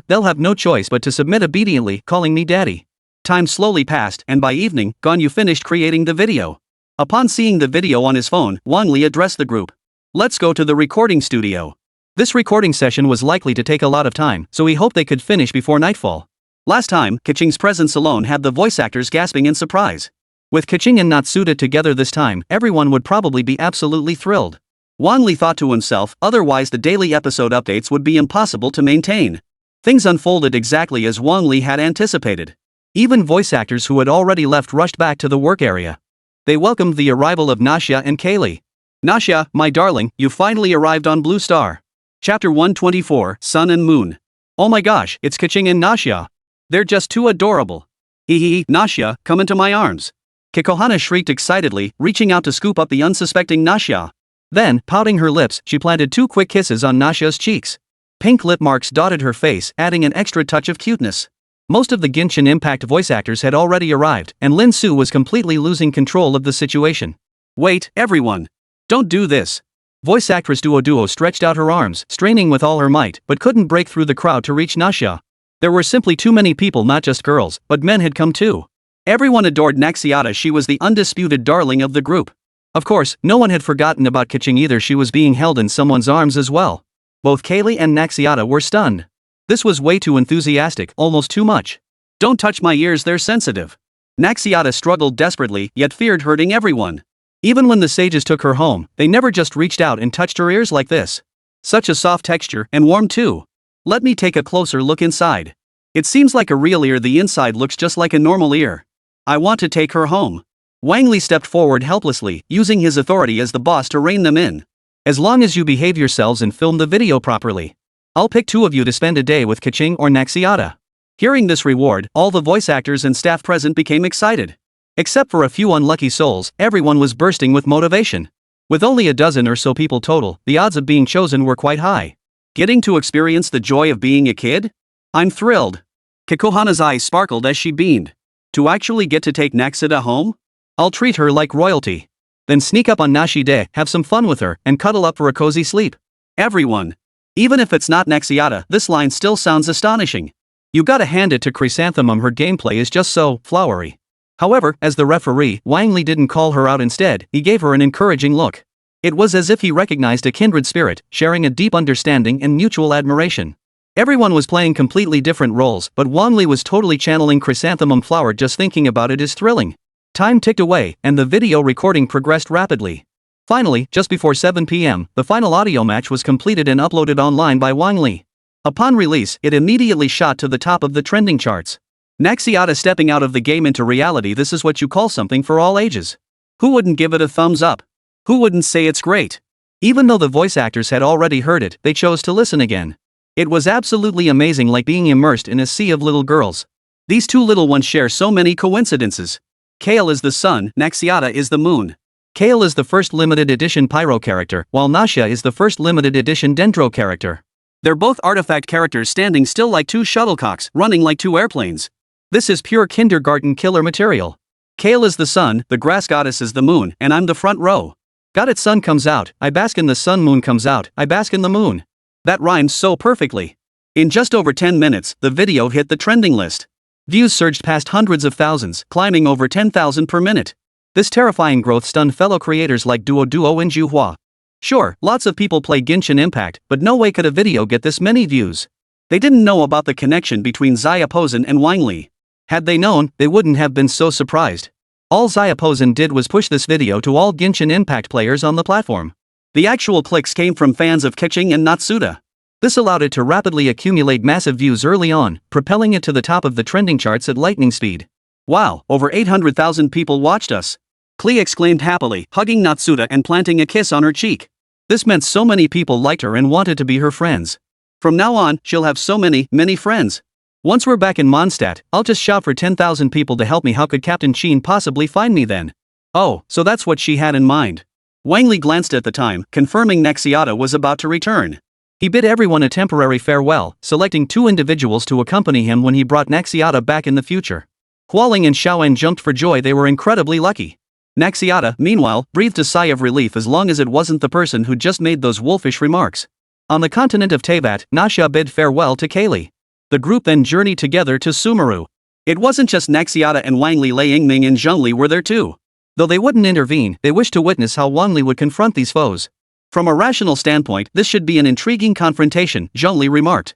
They'll have no choice but to submit obediently, calling me daddy. Time slowly passed, and by evening, Ganyu finished creating the video. Upon seeing the video on his phone, Wang Li addressed the group. Let's go to the recording studio. This recording session was likely to take a lot of time, so he hoped they could finish before nightfall. Last time, Kaching's presence alone had the voice actors gasping in surprise. With Kaching and Natsuda together this time, everyone would probably be absolutely thrilled. Wang Li thought to himself, otherwise the daily episode updates would be impossible to maintain. Things unfolded exactly as Wang Li had anticipated. Even voice actors who had already left rushed back to the work area. They welcomed the arrival of Nasha and Kaylee. Nasha, my darling, you finally arrived on Blue Star. Chapter 124, Sun and Moon. Oh my gosh, it's Kaching and Nasha. They're just too adorable. Hee, Nasha, come into my arms. Kikohana shrieked excitedly, reaching out to scoop up the unsuspecting Nasha. Then, pouting her lips, she planted 2 quick kisses on Nasha's cheeks. Pink lip marks dotted her face, adding an extra touch of cuteness. Most of the Genshin Impact voice actors had already arrived, and Lin Su was completely losing control of the situation. Wait, everyone. Don't do this. Voice actress Duo stretched out her arms, straining with all her might, but couldn't break through the crowd to reach Nasha. There were simply too many people, not just girls, but men had come too. Everyone adored Naxiata, she was the undisputed darling of the group. Of course, no one had forgotten about Kaching either, she was being held in someone's arms as well. Both Kaylee and Naxiata were stunned. This was way too enthusiastic, almost too much. Don't touch my ears, they're sensitive. Naxiata struggled desperately, yet feared hurting everyone. Even when the sages took her home, they never just reached out and touched her ears like this. Such a soft texture, and warm too. Let me take a closer look inside. It seems like a real ear, the inside looks just like a normal ear. I want to take her home. Wang Li stepped forward helplessly, using his authority as the boss to rein them in. As long as you behave yourselves and film the video properly. I'll pick 2 of you to spend a day with Kaching or Naxiata. Hearing this reward, all the voice actors and staff present became excited. Except for a few unlucky souls, everyone was bursting with motivation. With only a dozen or so people total, the odds of being chosen were quite high. Getting to experience the joy of being a kid? I'm thrilled. Kikohana's eyes sparkled as she beamed. To actually get to take Naxida home? I'll treat her like royalty. Then sneak up on Nashide, have some fun with her, and cuddle up for a cozy sleep. Everyone. Even if it's not Naxiata, this line still sounds astonishing. You gotta hand it to Chrysanthemum, her gameplay is just so flowery. However, as the referee, Wang Li didn't call her out, instead, he gave her an encouraging look. It was as if he recognized a kindred spirit, sharing a deep understanding and mutual admiration. Everyone was playing completely different roles, but Wang Li was totally channeling Chrysanthemum Flower. Just thinking about it is thrilling. Time ticked away, and the video recording progressed rapidly. Finally, just before 7 p.m., the final audio match was completed and uploaded online by Wang Li. Upon release, it immediately shot to the top of the trending charts. Naxiata stepping out of the game into reality, this is what you call something for all ages. Who wouldn't give it a thumbs up? Who wouldn't say it's great? Even though the voice actors had already heard it, they chose to listen again. It was absolutely amazing, like being immersed in a sea of little girls. These two little ones share so many coincidences. Kale is the sun, Naxiata is the moon. Kale is the first limited edition Pyro character, while Nasha is the first limited edition Dendro character. They're both artifact characters standing still like two shuttlecocks, running like two airplanes. This is pure kindergarten killer material. Kale is the sun, the grass goddess is the moon, and I'm the front row. Got it, sun comes out, I bask in the sun, moon comes out, I bask in the moon. That rhymes so perfectly. In just over 10 minutes, the video hit the trending list. Views surged past hundreds of thousands, climbing over 10,000 per minute. This terrifying growth stunned fellow creators like Duo and Juhuahua. Sure, lots of people play Genshin Impact, but no way could a video get this many views. They didn't know about the connection between Yae and Wang Li. Had they known, they wouldn't have been so surprised. All Yae did was push this video to all Genshin Impact players on the platform. The actual clicks came from fans of catchy and Natsuda. This allowed it to rapidly accumulate massive views early on, propelling it to the top of the trending charts at lightning speed. Wow, over 800,000 people watched us. Klee exclaimed happily, hugging Natsuda and planting a kiss on her cheek. This meant so many people liked her and wanted to be her friends. From now on, she'll have so many friends. Once we're back in Mondstadt, I'll just shout for 10,000 people to help me. How could Captain Sheen possibly find me then? Oh, so that's what she had in mind. Wang Li glanced at the time, confirming Naxiata was about to return. He bid everyone a temporary farewell, selecting 2 individuals to accompany him when he brought Naxiata back in the future. Hualing and Xiaoan jumped for joy, they were incredibly lucky. Naxiata, meanwhile, breathed a sigh of relief as long as it wasn't the person who just made those wolfish remarks. On the continent of Teyvat, Nasha bid farewell to Kaylee. The group then journeyed together to Sumeru. It wasn't just Naxiata and Wang Li, Lei Yingming and Zhengli were there too. Though they wouldn't intervene, they wished to witness how Wang Li would confront these foes. From a rational standpoint, this should be an intriguing confrontation, Zhengli remarked.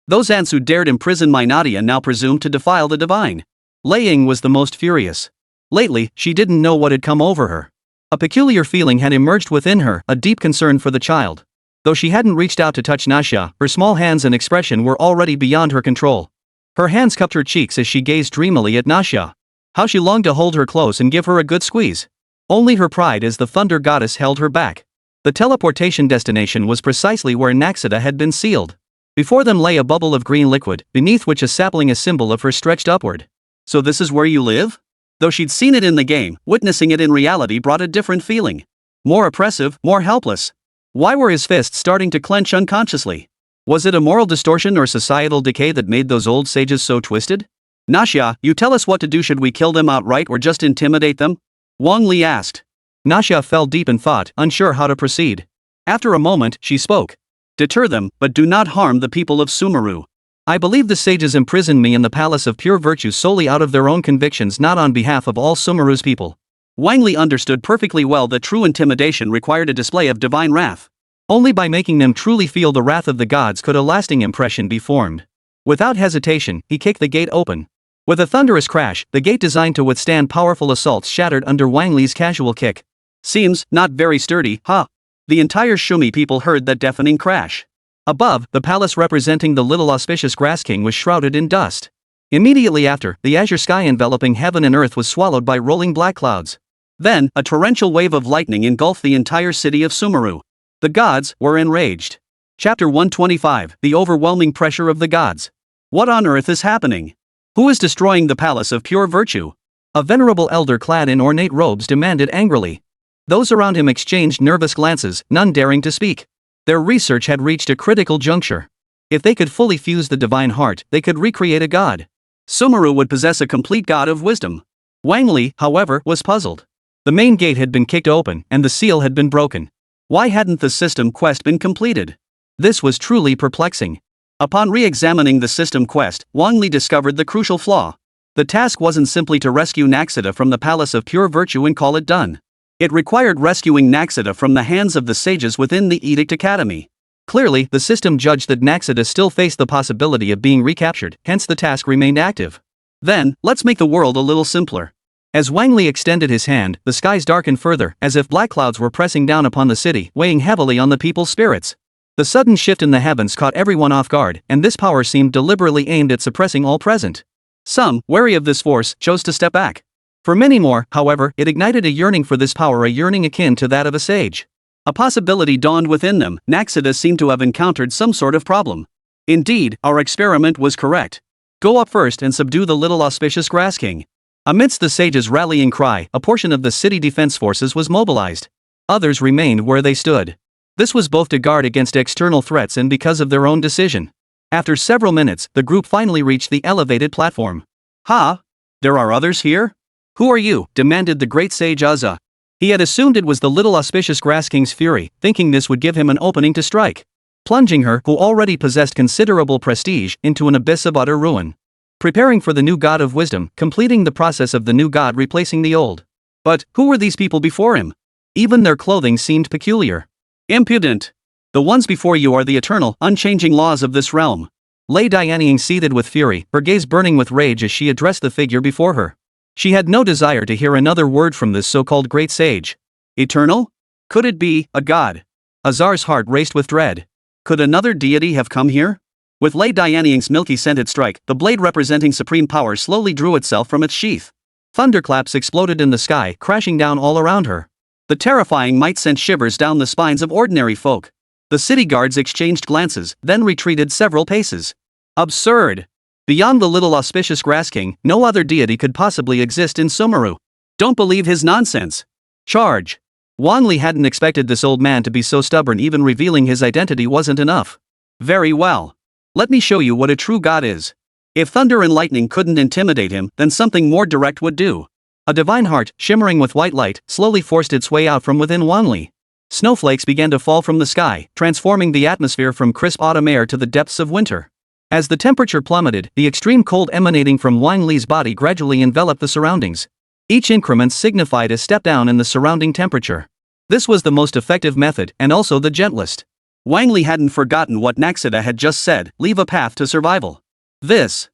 Those ants who dared imprison my Nadia now presumed to defile the divine. Lei Ying was the most furious. Lately, she didn't know what had come over her. A peculiar feeling had emerged within her, a deep concern for the child. Though she hadn't reached out to touch Nasha, her small hands and expression were already beyond her control. Her hands cupped her cheeks as she gazed dreamily at Nasha. How she longed to hold her close and give her a good squeeze. Only her pride as the thunder goddess held her back. The teleportation destination was precisely where Naxida had been sealed. Before them lay a bubble of green liquid, beneath which a sapling, a symbol of her, stretched upward. So this is where you live? Though she'd seen it in the game, witnessing it in reality brought a different feeling. More oppressive, more helpless. Why were his fists starting to clench unconsciously? Was it a moral distortion or societal decay that made those old sages so twisted? Nasha, you tell us what to do. Should we kill them outright or just intimidate them? Wang Li asked. Nasha fell deep in thought, unsure how to proceed. After a moment, she spoke. Deter them, but do not harm the people of Sumeru. I believe the sages imprisoned me in the Palace of Pure Virtue solely out of their own convictions, not on behalf of all Sumeru's people. Wang Li understood perfectly well that true intimidation required a display of divine wrath. Only by making them truly feel the wrath of the gods could a lasting impression be formed. Without hesitation, he kicked the gate open. With a thunderous crash, the gate designed to withstand powerful assaults shattered under Wang Li's casual kick. Seems not very sturdy, huh? The entire Shumi people heard that deafening crash. Above, the palace representing the little auspicious Grass King was shrouded in dust. Immediately after, the azure sky enveloping heaven and earth was swallowed by rolling black clouds. Then, a torrential wave of lightning engulfed the entire city of Sumeru. The gods were enraged. Chapter 125, The Overwhelming Pressure of the Gods. What on earth is happening? Who is destroying the Palace of Pure Virtue? A venerable elder clad in ornate robes demanded angrily. Those around him exchanged nervous glances, none daring to speak. Their research had reached a critical juncture. If they could fully fuse the divine heart, they could recreate a god. Sumeru would possess a complete god of wisdom. Wang Li, however, was puzzled. The main gate had been kicked open, and the seal had been broken. Why hadn't the system quest been completed? This was truly perplexing. Upon re-examining the system quest, Wang Li discovered the crucial flaw. The task wasn't simply to rescue Naxida from the Palace of Pure Virtue and call it done. It required rescuing Naxida from the hands of the sages within the Edict Academy. Clearly, the system judged that Naxida still faced the possibility of being recaptured, hence the task remained active. Then, let's make the world a little simpler. As Wang Li extended his hand, the skies darkened further, as if black clouds were pressing down upon the city, weighing heavily on the people's spirits. The sudden shift in the heavens caught everyone off guard, and this power seemed deliberately aimed at suppressing all present. Some, wary of this force, chose to step back. For many more, however, it ignited a yearning for this power, a yearning akin to that of a sage. A possibility dawned within them. Naxxida seemed to have encountered some sort of problem. Indeed, our experiment was correct. Go up first and subdue the little auspicious Grass King. Amidst the sage's rallying cry, a portion of the city defense forces was mobilized. Others remained where they stood. This was both to guard against external threats and because of their own decision. After several minutes, the group finally reached the elevated platform. "Ha! There are others here? Who are you?" demanded the great sage Azza. He had assumed it was the little auspicious Grass King's fury, thinking this would give him an opening to strike, plunging her, who already possessed considerable prestige, into an abyss of utter ruin. Preparing for the new god of wisdom, completing the process of the new god replacing the old. But who were these people before him? Even their clothing seemed peculiar. "Impudent! The ones before you are the eternal, unchanging laws of this realm." Lei Dianying seethed with fury, her gaze burning with rage as she addressed the figure before her. She had no desire to hear another word from this so-called great sage. Eternal? Could it be a god? Azar's heart raced with dread. Could another deity have come here? With Lei Dianying's milky-scented strike, the blade representing supreme power slowly drew itself from its sheath. Thunderclaps exploded in the sky, crashing down all around her. The terrifying might sent shivers down the spines of ordinary folk. The city guards exchanged glances, then retreated several paces. Absurd! Beyond the little auspicious Grass King, no other deity could possibly exist in Sumeru. Don't believe his nonsense. Charge! Wang Li hadn't expected this old man to be so stubborn. Even revealing his identity wasn't enough. Very well. Let me show you what a true god is. If thunder and lightning couldn't intimidate him, then something more direct would do. A divine heart, shimmering with white light, slowly forced its way out from within Wang Li. Snowflakes began to fall from the sky, transforming the atmosphere from crisp autumn air to the depths of winter. As the temperature plummeted, the extreme cold emanating from Wang Li's body gradually enveloped the surroundings. Each increment signified a step down in the surrounding temperature. This was the most effective method, and also the gentlest. Wang Li hadn't forgotten what Naxxida had just said: leave a path to survival. This.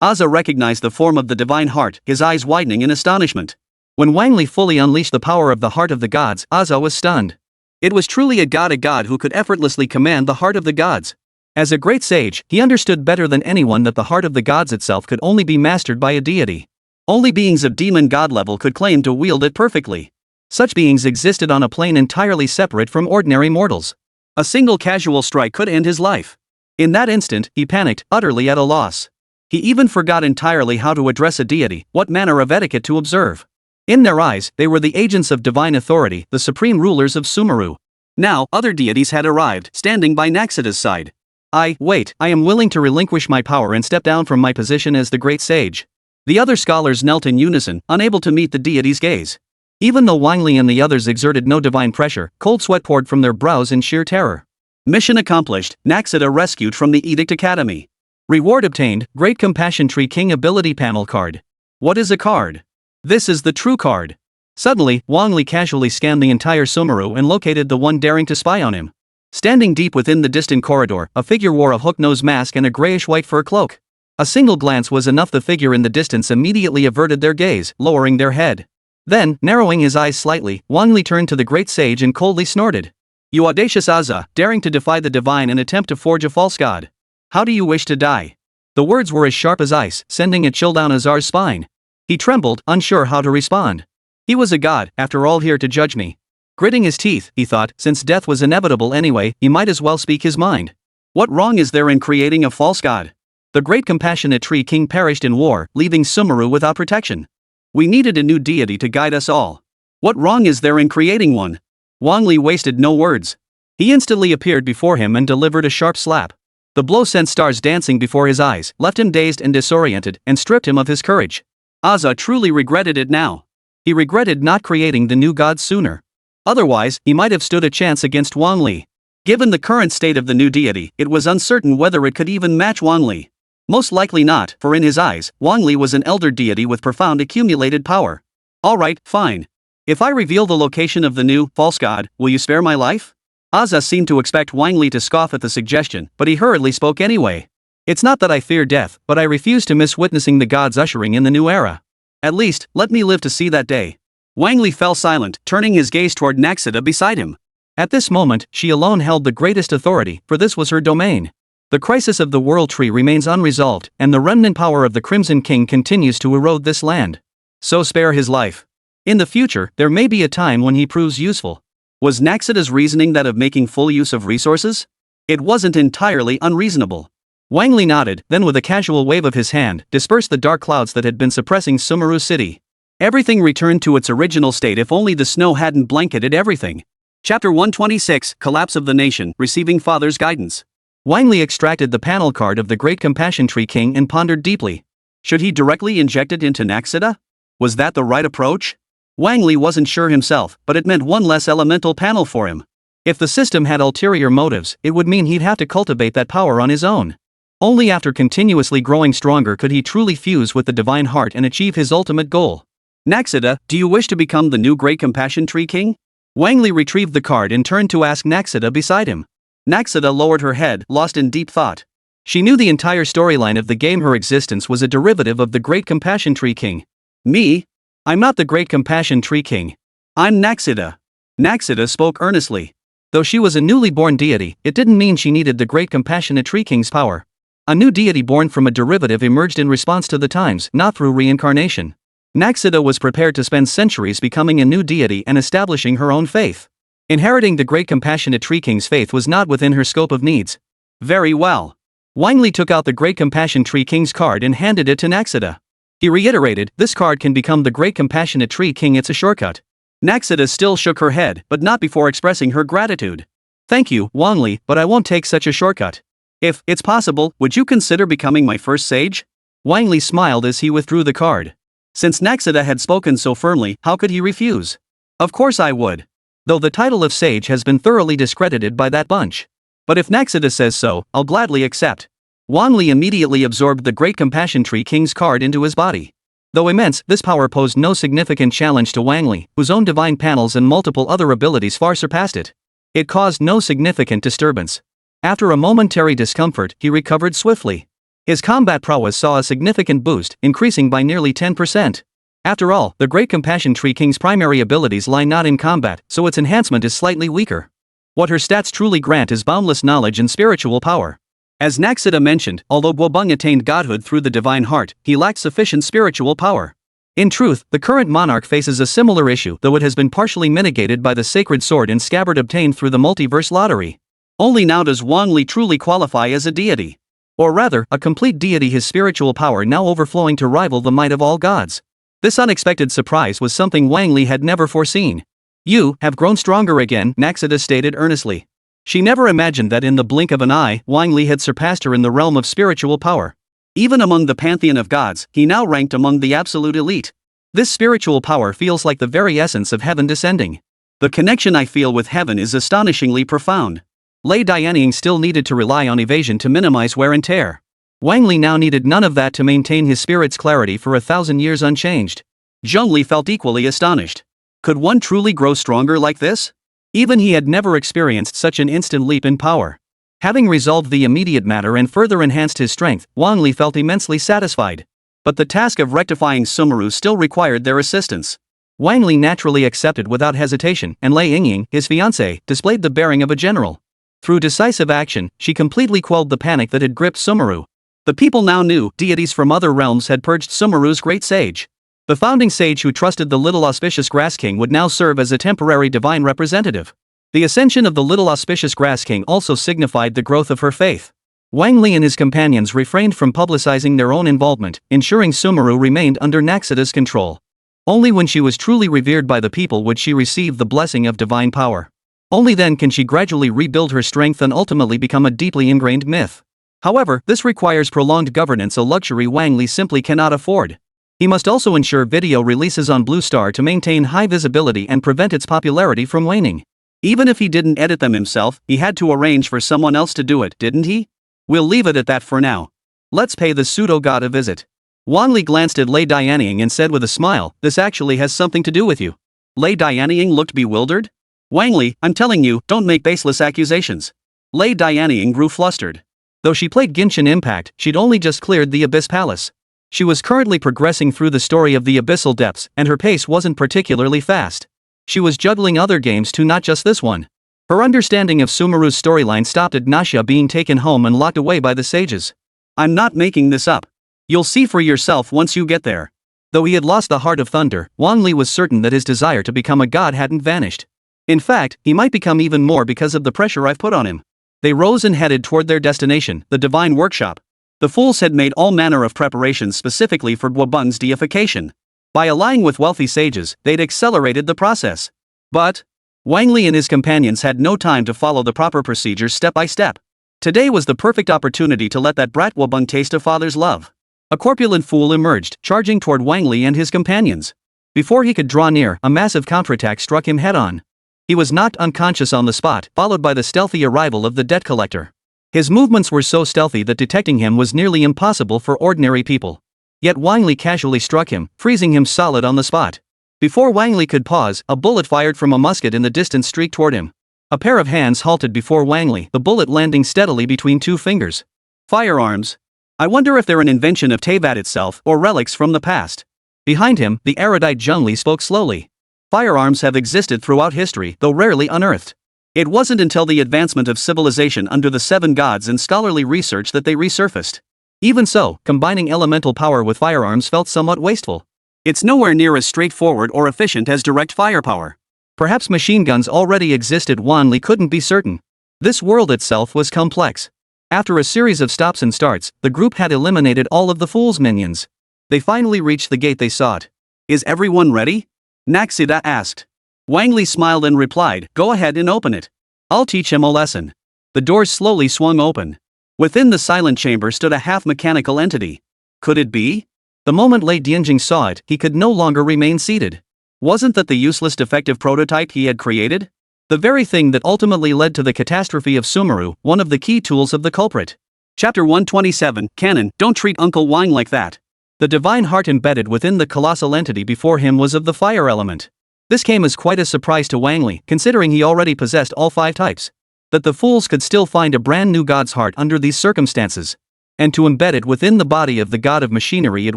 Azza recognized the form of the divine heart, his eyes widening in astonishment. When Wang Li fully unleashed the power of the heart of the gods, Azza was stunned. It was truly a god who could effortlessly command the heart of the gods. As a great sage, he understood better than anyone that the heart of the gods itself could only be mastered by a deity. Only beings of demon god level could claim to wield it perfectly. Such beings existed on a plane entirely separate from ordinary mortals. A single casual strike could end his life. In that instant, he panicked, utterly at a loss. He even forgot entirely how to address a deity, what manner of etiquette to observe. In their eyes, they were the agents of divine authority, the supreme rulers of Sumeru. Now, other deities had arrived, standing by Naxxida's side. I am willing to relinquish my power and step down from my position as the great sage. The other scholars knelt in unison, unable to meet the deity's gaze. Even though Wang Li and the others exerted no divine pressure, cold sweat poured from their brows in sheer terror. Mission accomplished, Naxxida rescued from the Edict Academy. Reward obtained, Great Compassion Tree King Ability Panel card. What is a card? This is the true card. Suddenly, Wang Li casually scanned the entire Sumeru and located the one daring to spy on him. Standing deep within the distant corridor, a figure wore a hook-nosed mask and a grayish-white fur cloak. A single glance was enough. The figure in the distance immediately averted their gaze, lowering their head. Then, narrowing his eyes slightly, Wang Li turned to the great sage and coldly snorted. You audacious Azza, daring to defy the divine and attempt to forge a false god. How do you wish to die? The words were as sharp as ice, sending a chill down Azar's spine. He trembled, unsure how to respond. He was a god, after all, here to judge me. Gritting his teeth, he thought, since death was inevitable anyway, he might as well speak his mind. What wrong is there in creating a false god? The great compassionate tree king perished in war, leaving Sumeru without protection. We needed a new deity to guide us all. What wrong is there in creating one? Wang Li wasted no words. He instantly appeared before him and delivered a sharp slap. The blow sent stars dancing before his eyes, left him dazed and disoriented, and stripped him of his courage. Azza truly regretted it now. He regretted not creating the new god sooner. Otherwise, he might have stood a chance against Wang Li. Given the current state of the new deity, it was uncertain whether it could even match Wang Li. Most likely not, for in his eyes, Wang Li was an elder deity with profound accumulated power. Alright, fine. If I reveal the location of the new, false god, will you spare my life? Azza seemed to expect Wang Li to scoff at the suggestion, but he hurriedly spoke anyway. It's not that I fear death, but I refuse to miss witnessing the gods ushering in the new era. At least, let me live to see that day. Wang Li fell silent, turning his gaze toward Naxxida beside him. At this moment, she alone held the greatest authority, for this was her domain. The crisis of the World Tree remains unresolved, and the remnant power of the Crimson King continues to erode this land. So spare his life. In the future, there may be a time when he proves useful. Was Naxida's reasoning that of making full use of resources? It wasn't entirely unreasonable. Wang Li nodded, then with a casual wave of his hand, dispersed the dark clouds that had been suppressing Sumeru City. Everything returned to its original state if only the snow hadn't blanketed everything. Chapter 126, Collapse of the Nation, Receiving Father's Guidance. Wang Li extracted the panel card of the Great Compassion Tree King and pondered deeply. Should he directly inject it into Naxida? Was that the right approach? Wang Li wasn't sure himself, but it meant one less elemental panel for him. If the system had ulterior motives, it would mean he'd have to cultivate that power on his own. Only after continuously growing stronger could he truly fuse with the Divine Heart and achieve his ultimate goal. Naxida, do you wish to become the new Great Compassion Tree King? Wang Li retrieved the card and turned to ask Naxida beside him. Naxida lowered her head, lost in deep thought. She knew the entire storyline of the game, her existence was a derivative of the Great Compassion Tree King. Me? I'm not the Great Compassion Tree King. I'm Naxida. Naxida spoke earnestly. Though she was a newly born deity, it didn't mean she needed the Great Compassionate Tree King's power. A new deity born from a derivative emerged in response to the times, not through reincarnation. Naxida was prepared to spend centuries becoming a new deity and establishing her own faith. Inheriting the Great Compassionate Tree King's faith was not within her scope of needs. Very well. Wang Li took out the Great Compassion Tree King's card and handed it to Naxida. He reiterated, this card can become the Great Compassionate Tree King, it's a shortcut. Naxida still shook her head, but not before expressing her gratitude. Thank you, Wang Li, but I won't take such a shortcut. If it's possible, would you consider becoming my first sage? Wang Li smiled as he withdrew the card. Since Naxida had spoken so firmly, how could he refuse? Of course I would. Though the title of sage has been thoroughly discredited by that bunch. But if Naxida says so, I'll gladly accept. Wang Li immediately absorbed the Great Compassion Tree King's card into his body. Though immense, this power posed no significant challenge to Wang Li, whose own divine panels and multiple other abilities far surpassed it. It caused no significant disturbance. After a momentary discomfort, he recovered swiftly. His combat prowess saw a significant boost, increasing by nearly 10%. After all, the Great Compassion Tree King's primary abilities lie not in combat, so its enhancement is slightly weaker. What her stats truly grant is boundless knowledge and spiritual power. As Naxida mentioned, although Guobeng attained godhood through the Divine Heart, he lacks sufficient spiritual power. In truth, the current monarch faces a similar issue, though it has been partially mitigated by the sacred sword and scabbard obtained through the multiverse lottery. Only now does Wang Li truly qualify as a deity. Or rather, a complete deity, his spiritual power now overflowing to rival the might of all gods. This unexpected surprise was something Wang Li had never foreseen. You have grown stronger again, Naxida stated earnestly. She never imagined that in the blink of an eye, Wang Li had surpassed her in the realm of spiritual power. Even among the pantheon of gods, he now ranked among the absolute elite. This spiritual power feels like the very essence of heaven descending. The connection I feel with heaven is astonishingly profound. Lei Dianying still needed to rely on evasion to minimize wear and tear. Wang Li now needed none of that to maintain his spirit's clarity for 1,000 years unchanged. Zhongli felt equally astonished. Could one truly grow stronger like this? Even he had never experienced such an instant leap in power. Having resolved the immediate matter and further enhanced his strength, Wang Li felt immensely satisfied. But the task of rectifying Sumeru still required their assistance. Wang Li naturally accepted without hesitation, and Lei Yingying, his fiancée, displayed the bearing of a general. Through decisive action, she completely quelled the panic that had gripped Sumeru. The people now knew deities from other realms had purged Sumeru's great sage. The founding sage who trusted the little auspicious Grass King would now serve as a temporary divine representative. The ascension of the little auspicious Grass King also signified the growth of her faith. Wang Li and his companions refrained from publicizing their own involvement, ensuring Sumeru remained under Naxida's control. Only when she was truly revered by the people would she receive the blessing of divine power. Only then can she gradually rebuild her strength and ultimately become a deeply ingrained myth. However, this requires prolonged governance, a luxury Wang Li simply cannot afford. He must also ensure video releases on Blue Star to maintain high visibility and prevent its popularity from waning. Even if he didn't edit them himself, he had to arrange for someone else to do it, didn't he? We'll leave it at that for now. Let's pay the pseudo-god a visit. Wang Li glanced at Lei Dianying and said with a smile, this actually has something to do with you. Lei Dianying looked bewildered. Wang Li, I'm telling you, don't make baseless accusations. Lei Dianying grew flustered. Though she played Genshin Impact, she'd only just cleared the Abyss Palace. She was currently progressing through the story of the Abyssal Depths, and her pace wasn't particularly fast. She was juggling other games too, not just this one. Her understanding of Sumeru's storyline stopped at Nasha being taken home and locked away by the sages. I'm not making this up. You'll see for yourself once you get there. Though he had lost the heart of thunder, Wang Li was certain that his desire to become a god hadn't vanished. In fact, he might become even more because of the pressure I've put on him. They rose and headed toward their destination, the divine workshop. The fools had made all manner of preparations specifically for Guobeng's deification. By allying with wealthy sages, they'd accelerated the process. But Wang Li and his companions had no time to follow the proper procedures step by step. Today was the perfect opportunity to let that brat Guobeng taste a father's love. A corpulent fool emerged, charging toward Wang Li and his companions. Before he could draw near, a massive counterattack struck him head-on. He was knocked unconscious on the spot, followed by the stealthy arrival of the debt collector. His movements were so stealthy that detecting him was nearly impossible for ordinary people. Yet Wang Li casually struck him, freezing him solid on the spot. Before Wang Li could pause, a bullet fired from a musket in the distance streaked toward him. A pair of hands halted before Wang Li, the bullet landing steadily between two fingers. Firearms. I wonder if they're an invention of Teyvat itself or relics from the past. Behind him, the erudite Zheng Li spoke slowly. Firearms have existed throughout history, though rarely unearthed. It wasn't until the advancement of civilization under the seven gods and scholarly research that they resurfaced. Even so, combining elemental power with firearms felt somewhat wasteful. It's nowhere near as straightforward or efficient as direct firepower. Perhaps machine guns already existed. Wang Li couldn't be certain. This world itself was complex. After a series of stops and starts, the group had eliminated all of the fool's minions. They finally reached the gate they sought. Is everyone ready? Naxida asked. Wang Li smiled and replied, go ahead and open it. I'll teach him a lesson. The doors slowly swung open. Within the silent chamber stood a half-mechanical entity. Could it be? The moment Lei Dianjing saw it, he could no longer remain seated. Wasn't that the useless defective prototype he had created? The very thing that ultimately led to the catastrophe of Sumeru, one of the key tools of the culprit. Chapter 127, Canon, don't treat Uncle Wang like that. The divine heart embedded within the colossal entity before him was of the fire element. This came as quite a surprise to Wang Li, considering he already possessed all 5 types. That the fools could still find a brand new god's heart under these circumstances. And to embed it within the body of the god of machinery, it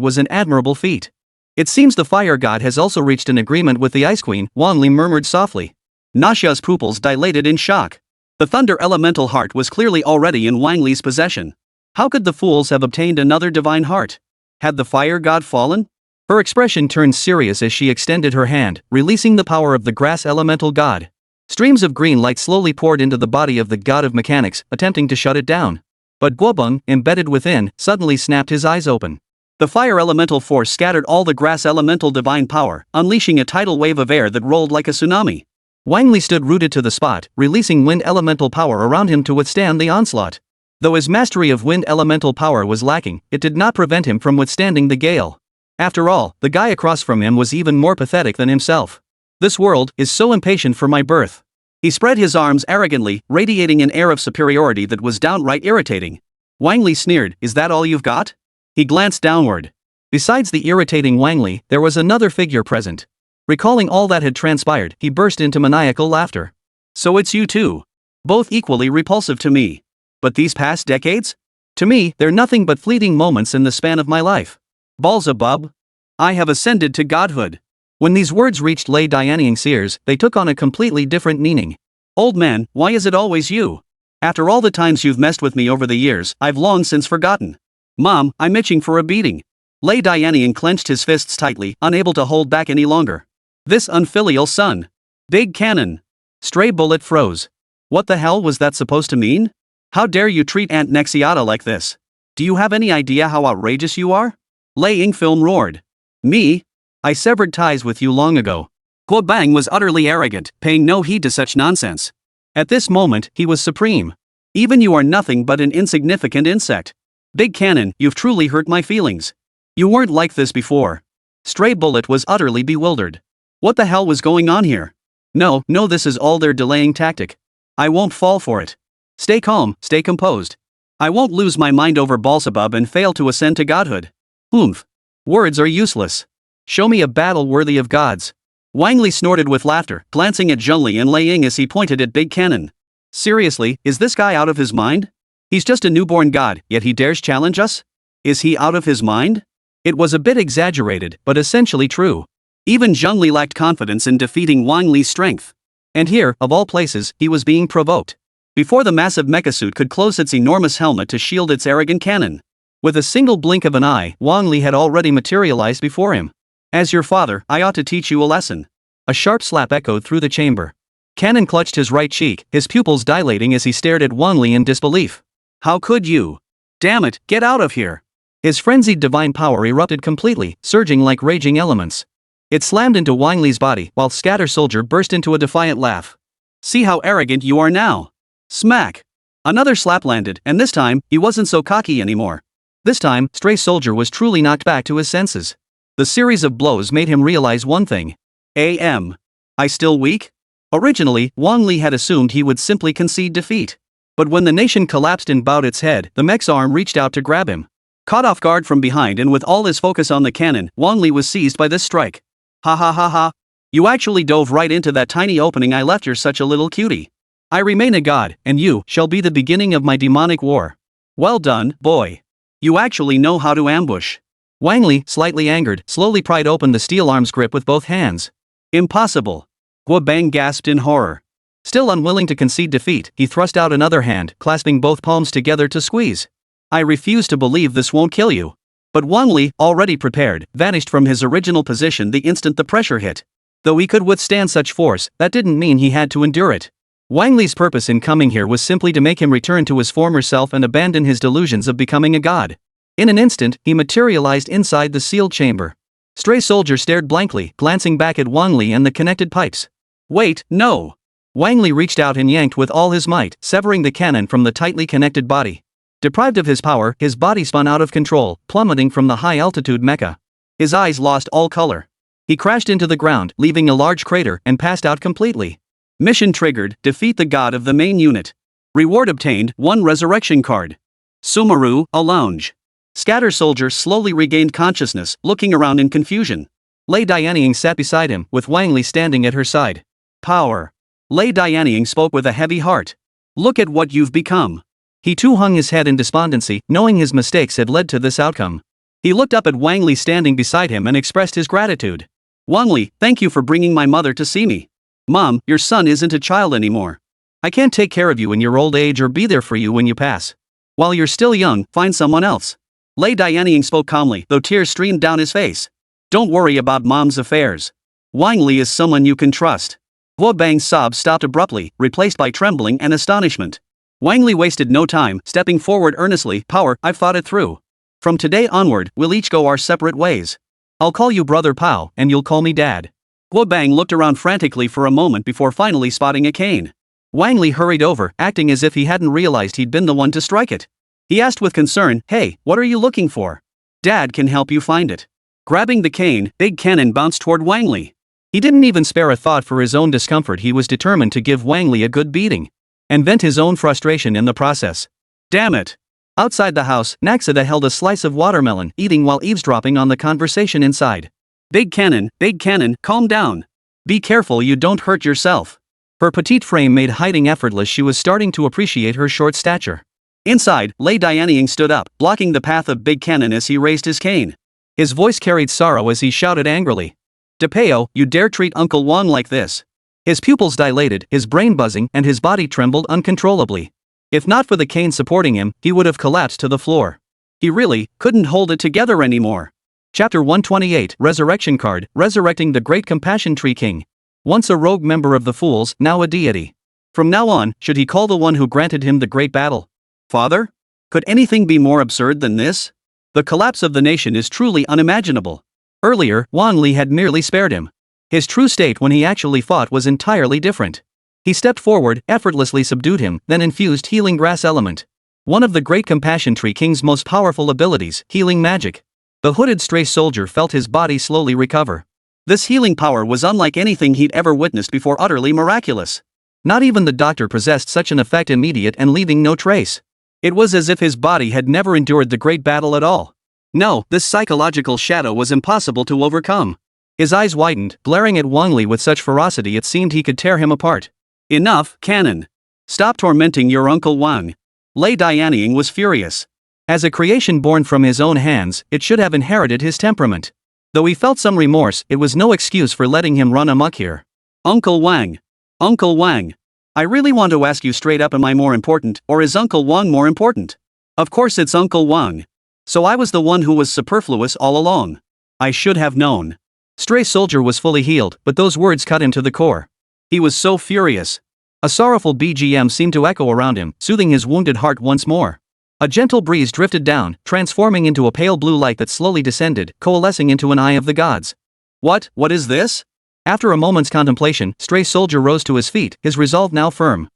was an admirable feat. It seems the fire god has also reached an agreement with the Ice Queen, Wang Li murmured softly. Nasha's pupils dilated in shock. The thunder elemental heart was clearly already in Wang Li's possession. How could the fools have obtained another divine heart? Had the fire god fallen? Her expression turned serious as she extended her hand, releasing the power of the grass elemental god. Streams of green light slowly poured into the body of the god of mechanics, attempting to shut it down. But Guobeng, embedded within, suddenly snapped his eyes open. The fire elemental force scattered all the grass elemental divine power, unleashing a tidal wave of air that rolled like a tsunami. Wang Li stood rooted to the spot, releasing wind elemental power around him to withstand the onslaught. Though his mastery of wind elemental power was lacking, it did not prevent him from withstanding the gale. After all, the guy across from him was even more pathetic than himself. This world is so impatient for my birth. He spread his arms arrogantly, radiating an air of superiority that was downright irritating. Wang Li sneered, is that all you've got? He glanced downward. Besides the irritating Wang Li, there was another figure present. Recalling all that had transpired, he burst into maniacal laughter. So it's you two. Both equally repulsive to me. But these past decades? To me, they're nothing but fleeting moments in the span of my life. Beelzebub. I have ascended to godhood. When these words reached Lei Dianying's ears, they took on a completely different meaning. Old man, why is it always you? After all the times you've messed with me over the years, I've long since forgotten. Mom, I'm itching for a beating. Lei Dianying clenched his fists tightly, unable to hold back any longer. This unfilial son. Big cannon. Stray bullet froze. What the hell was that supposed to mean? How dare you treat Aunt Nexiata like this? Do you have any idea how outrageous you are? Lei Yingfilm roared. Me? I severed ties with you long ago. Guobeng was utterly arrogant, paying no heed to such nonsense. At this moment, he was supreme. Even you are nothing but an insignificant insect. Big cannon, you've truly hurt my feelings. You weren't like this before. Stray bullet was utterly bewildered. What the hell was going on here? No, this is all their delaying tactic. I won't fall for it. Stay calm, stay composed. I won't lose my mind over Beelzebub and fail to ascend to godhood. Oomph. Words are useless. Show me a battle worthy of gods. Wang Li snorted with laughter, glancing at Zheng Li and Lei Ying as he pointed at Big Cannon. Seriously, is this guy out of his mind? He's just a newborn god, yet he dares challenge us? Is he out of his mind? It was a bit exaggerated, but essentially true. Even Zheng Li lacked confidence in defeating Wang Li's strength. And here, of all places, he was being provoked. Before the massive mechasuit could close its enormous helmet to shield its arrogant cannon. With a single blink of an eye, Wang Li had already materialized before him. As your father, I ought to teach you a lesson. A sharp slap echoed through the chamber. Cannon clutched his right cheek, his pupils dilating as he stared at Wang Li in disbelief. How could you? Damn it, get out of here! His frenzied divine power erupted completely, surging like raging elements. It slammed into Wang Li's body, while Scatter Soldier burst into a defiant laugh. See how arrogant you are now. Smack! Another slap landed, and this time, he wasn't so cocky anymore. This time, Stray Soldier was truly knocked back to his senses. The series of blows made him realize one thing. I still weak? Originally, Wang Li had assumed he would simply concede defeat. But when the nation collapsed and bowed its head, the mech's arm reached out to grab him. Caught off guard from behind and with all his focus on the cannon, Wang Li was seized by this strike. Ha ha ha ha. You actually dove right into that tiny opening I left. You're such a little cutie. I remain a god, and you shall be the beginning of my demonic war. Well done, boy. You actually know how to ambush. Wang Li, slightly angered, slowly pried open the steel arm's grip with both hands. Impossible. Guo Bang gasped in horror. Still unwilling to concede defeat, he thrust out another hand, clasping both palms together to squeeze. I refuse to believe this won't kill you. But Wang Li, already prepared, vanished from his original position the instant the pressure hit. Though he could withstand such force, that didn't mean he had to endure it. Wang Li's purpose in coming here was simply to make him return to his former self and abandon his delusions of becoming a god. In an instant, he materialized inside the sealed chamber. Stray Soldier stared blankly, glancing back at Wang Li and the connected pipes. Wait, no! Wang Li reached out and yanked with all his might, severing the cannon from the tightly connected body. Deprived of his power, his body spun out of control, plummeting from the high-altitude mecha. His eyes lost all color. He crashed into the ground, leaving a large crater, and passed out completely. Mission triggered, defeat the god of the main unit. Reward obtained, 1 resurrection card. Sumaru, a lounge. Scatter Soldier slowly regained consciousness, looking around in confusion. Lei Dianying sat beside him, with Wang Li standing at her side. Power. Lei Dianying spoke with a heavy heart. Look at what you've become. He too hung his head in despondency, knowing his mistakes had led to this outcome. He looked up at Wang Li standing beside him and expressed his gratitude. Wang Li, thank you for bringing my mother to see me. Mom, your son isn't a child anymore. I can't take care of you in your old age or be there for you when you pass. While you're still young, find someone else. Lei Dianying spoke calmly, though tears streamed down his face. Don't worry about mom's affairs. Wang Li is someone you can trust. Guo Bang's sobs stopped abruptly, replaced by trembling and astonishment. Wang Li wasted no time, stepping forward earnestly. Power, I've thought it through. From today onward, we'll each go our separate ways. I'll call you Brother Pao, and you'll call me Dad. Guo Bang looked around frantically for a moment before finally spotting a cane. Wang Li hurried over, acting as if he hadn't realized he'd been the one to strike it. He asked with concern, Hey, what are you looking for? Dad can help you find it. Grabbing the cane, Big Cannon bounced toward Wang Li. He didn't even spare a thought for his own discomfort. He was determined to give Wang Li a good beating. And vent his own frustration in the process. Damn it! Outside the house, Naxida held a slice of watermelon, eating while eavesdropping on the conversation inside. Big Cannon, calm down. Be careful you don't hurt yourself. Her petite frame made hiding effortless. She was starting to appreciate her short stature. Inside, Lei Dianying stood up, blocking the path of Big Cannon as he raised his cane. His voice carried sorrow as he shouted angrily. DePeo, you dare treat Uncle Wang like this? His pupils dilated, his brain buzzing, and his body trembled uncontrollably. If not for the cane supporting him, he would have collapsed to the floor. He really couldn't hold it together anymore. Chapter 128, Resurrection Card, Resurrecting the Great Compassion Tree King. Once a rogue member of the Fools, now a deity. From now on, should he call the one who granted him the great battle? Father? Could anything be more absurd than this? The collapse of the nation is truly unimaginable. Earlier, Wang Li had merely spared him. His true state when he actually fought was entirely different. He stepped forward, effortlessly subdued him, then infused Healing Grass element. One of the great Compassion Tree King's most powerful abilities, healing magic. The hooded Stray Soldier felt his body slowly recover. This healing power was unlike anything he'd ever witnessed before, utterly miraculous. Not even the doctor possessed such an effect, immediate and leaving no trace. It was as if his body had never endured the great battle at all. No, this psychological shadow was impossible to overcome. His eyes widened, glaring at Wang Li with such ferocity it seemed he could tear him apart. Enough, Cannon. Stop tormenting your Uncle Wang. Lei Dianying was furious. As a creation born from his own hands, it should have inherited his temperament. Though he felt some remorse, it was no excuse for letting him run amok here. Uncle Wang. Uncle Wang. I really want to ask you straight up, am I more important, or is Uncle Wang more important? Of course it's Uncle Wang. So I was the one who was superfluous all along. I should have known. Stray Soldier was fully healed, but those words cut him to the core. He was so furious. A sorrowful BGM seemed to echo around him, soothing his wounded heart once more. A gentle breeze drifted down, transforming into a pale blue light that slowly descended, coalescing into an eye of the gods. What is this? After a moment's contemplation, Stray Soldier rose to his feet, his resolve now firm.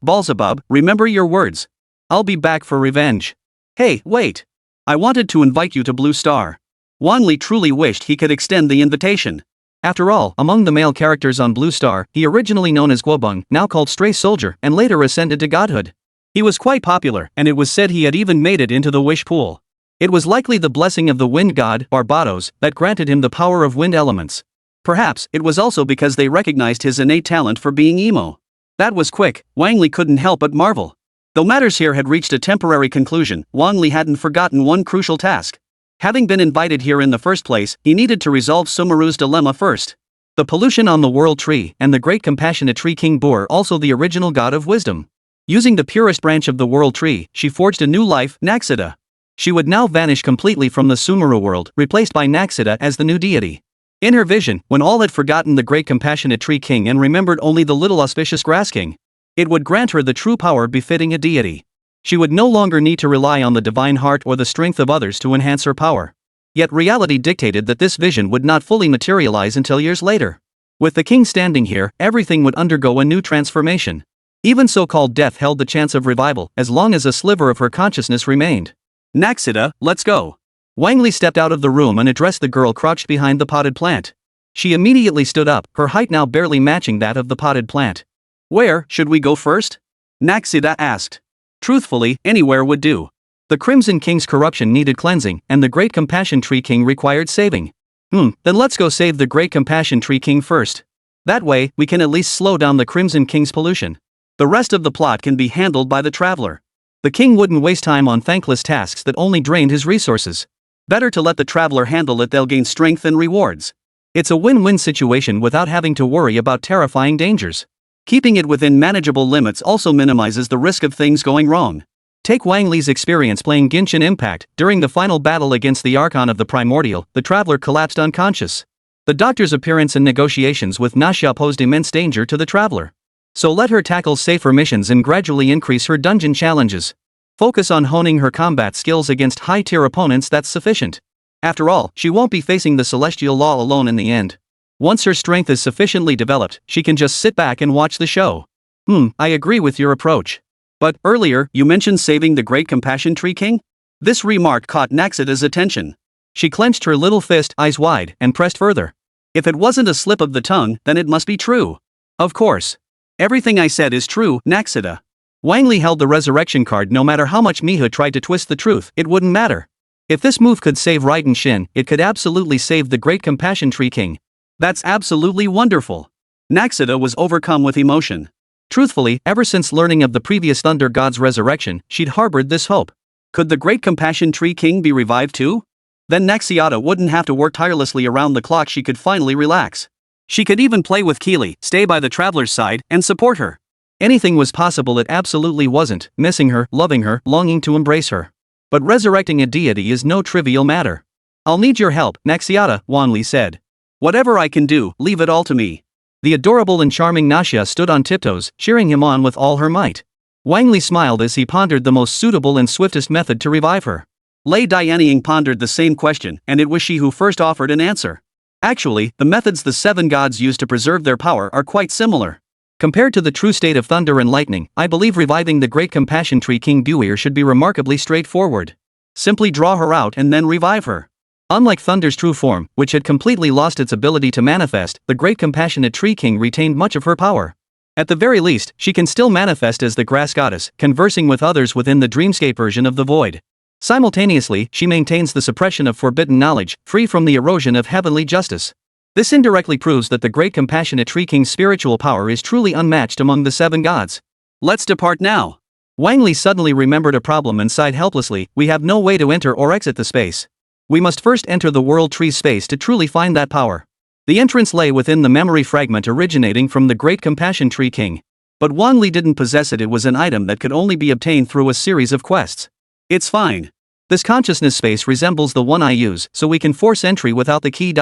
Beelzebub, remember your words. I'll be back for revenge. Hey, wait. I wanted to invite you to Blue Star. Wang Li truly wished he could extend the invitation. After all, among the male characters on Blue Star, he originally known as Guobeng, now called Stray Soldier, and later ascended to godhood. He was quite popular, and it was said he had even made it into the wish pool. It was likely the blessing of the wind god, Barbados, that granted him the power of wind elements. Perhaps it was also because they recognized his innate talent for being emo. That was quick. Wang Li couldn't help but marvel. Though matters here had reached a temporary conclusion, Wang Li hadn't forgotten one crucial task. Having been invited here in the first place, he needed to resolve Sumeru's dilemma first. The pollution on the world tree and the great compassionate tree king Bor, also the original god of wisdom. Using the purest branch of the world tree, she forged a new life, Naxxida. She would now vanish completely from the Sumeru world, replaced by Naxxida as the new deity. In her vision, when all had forgotten the great compassionate tree king and remembered only the little auspicious grass king, it would grant her the true power befitting a deity. She would no longer need to rely on the divine heart or the strength of others to enhance her power. Yet reality dictated that this vision would not fully materialize until years later. With the king standing here, everything would undergo a new transformation. Even so-called death held the chance of revival, as long as a sliver of her consciousness remained. Naxxida, let's go. Wang Li stepped out of the room and addressed the girl crouched behind the potted plant. She immediately stood up, her height now barely matching that of the potted plant. Where should we go first? Naxxida asked. Truthfully, anywhere would do. The Crimson King's corruption needed cleansing, and the Great Compassion Tree King required saving. Then let's go save the Great Compassion Tree King first. That way, we can at least slow down the Crimson King's pollution. The rest of the plot can be handled by the traveler. The king wouldn't waste time on thankless tasks that only drained his resources. Better to let the traveler handle it, they'll gain strength and rewards. It's a win-win situation without having to worry about terrifying dangers. Keeping it within manageable limits also minimizes the risk of things going wrong. Take Wang Li's experience playing Genshin Impact. During the final battle against the Archon of the Primordial, the traveler collapsed unconscious. The doctor's appearance and negotiations with Naxxia posed immense danger to the traveler. So let her tackle safer missions and gradually increase her dungeon challenges. Focus on honing her combat skills against high-tier opponents, that's sufficient. After all, she won't be facing the Celestial Law alone in the end. Once her strength is sufficiently developed, she can just sit back and watch the show. I agree with your approach. But earlier, you mentioned saving the Great Compassion Tree King? This remark caught Naxxida's attention. She clenched her little fist, eyes wide, and pressed further. If it wasn't a slip of the tongue, then it must be true. Of course. Everything I said is true, Naxxida. Wang Li held the resurrection card. No matter how much Miho tried to twist the truth, it wouldn't matter. If this move could save Raiden Shin, it could absolutely save the Great Compassion Tree King. That's absolutely wonderful. Naxxida was overcome with emotion. Truthfully, ever since learning of the previous Thunder God's resurrection, she'd harbored this hope. Could the Great Compassion Tree King be revived too? Then Naxxia wouldn't have to work tirelessly around the clock. She could finally relax. She could even play with Keely, stay by the traveler's side, and support her. Anything was possible. It absolutely wasn't, missing her, loving her, longing to embrace her. But resurrecting a deity is no trivial matter. I'll need your help, Naxxia, Wang Li said. Whatever I can do, leave it all to me. The adorable and charming Naxxia stood on tiptoes, cheering him on with all her might. Wang Li smiled as he pondered the most suitable and swiftest method to revive her. Lei Dianying pondered the same question, and it was she who first offered an answer. Actually, the methods the seven gods use to preserve their power are quite similar. Compared to the true state of thunder and lightning, I believe reviving the Great Compassion Tree King Buir should be remarkably straightforward. Simply draw her out and then revive her. Unlike Thunder's true form, which had completely lost its ability to manifest, the Great Compassionate Tree King retained much of her power. At the very least, she can still manifest as the grass goddess, conversing with others within the dreamscape version of the void. Simultaneously, she maintains the suppression of forbidden knowledge, free from the erosion of heavenly justice. This indirectly proves that the Great Compassionate Tree King's spiritual power is truly unmatched among the seven gods. Let's depart now. Wang Li suddenly remembered a problem and sighed helplessly. We have no way to enter or exit the space. We must first enter the world tree space to truly find that power. The entrance lay within the memory fragment originating from the Great Compassion Tree King. But Wang Li didn't possess it. It was an item that could only be obtained through a series of quests. It's fine. This consciousness space resembles the one I use, so we can force entry without the key.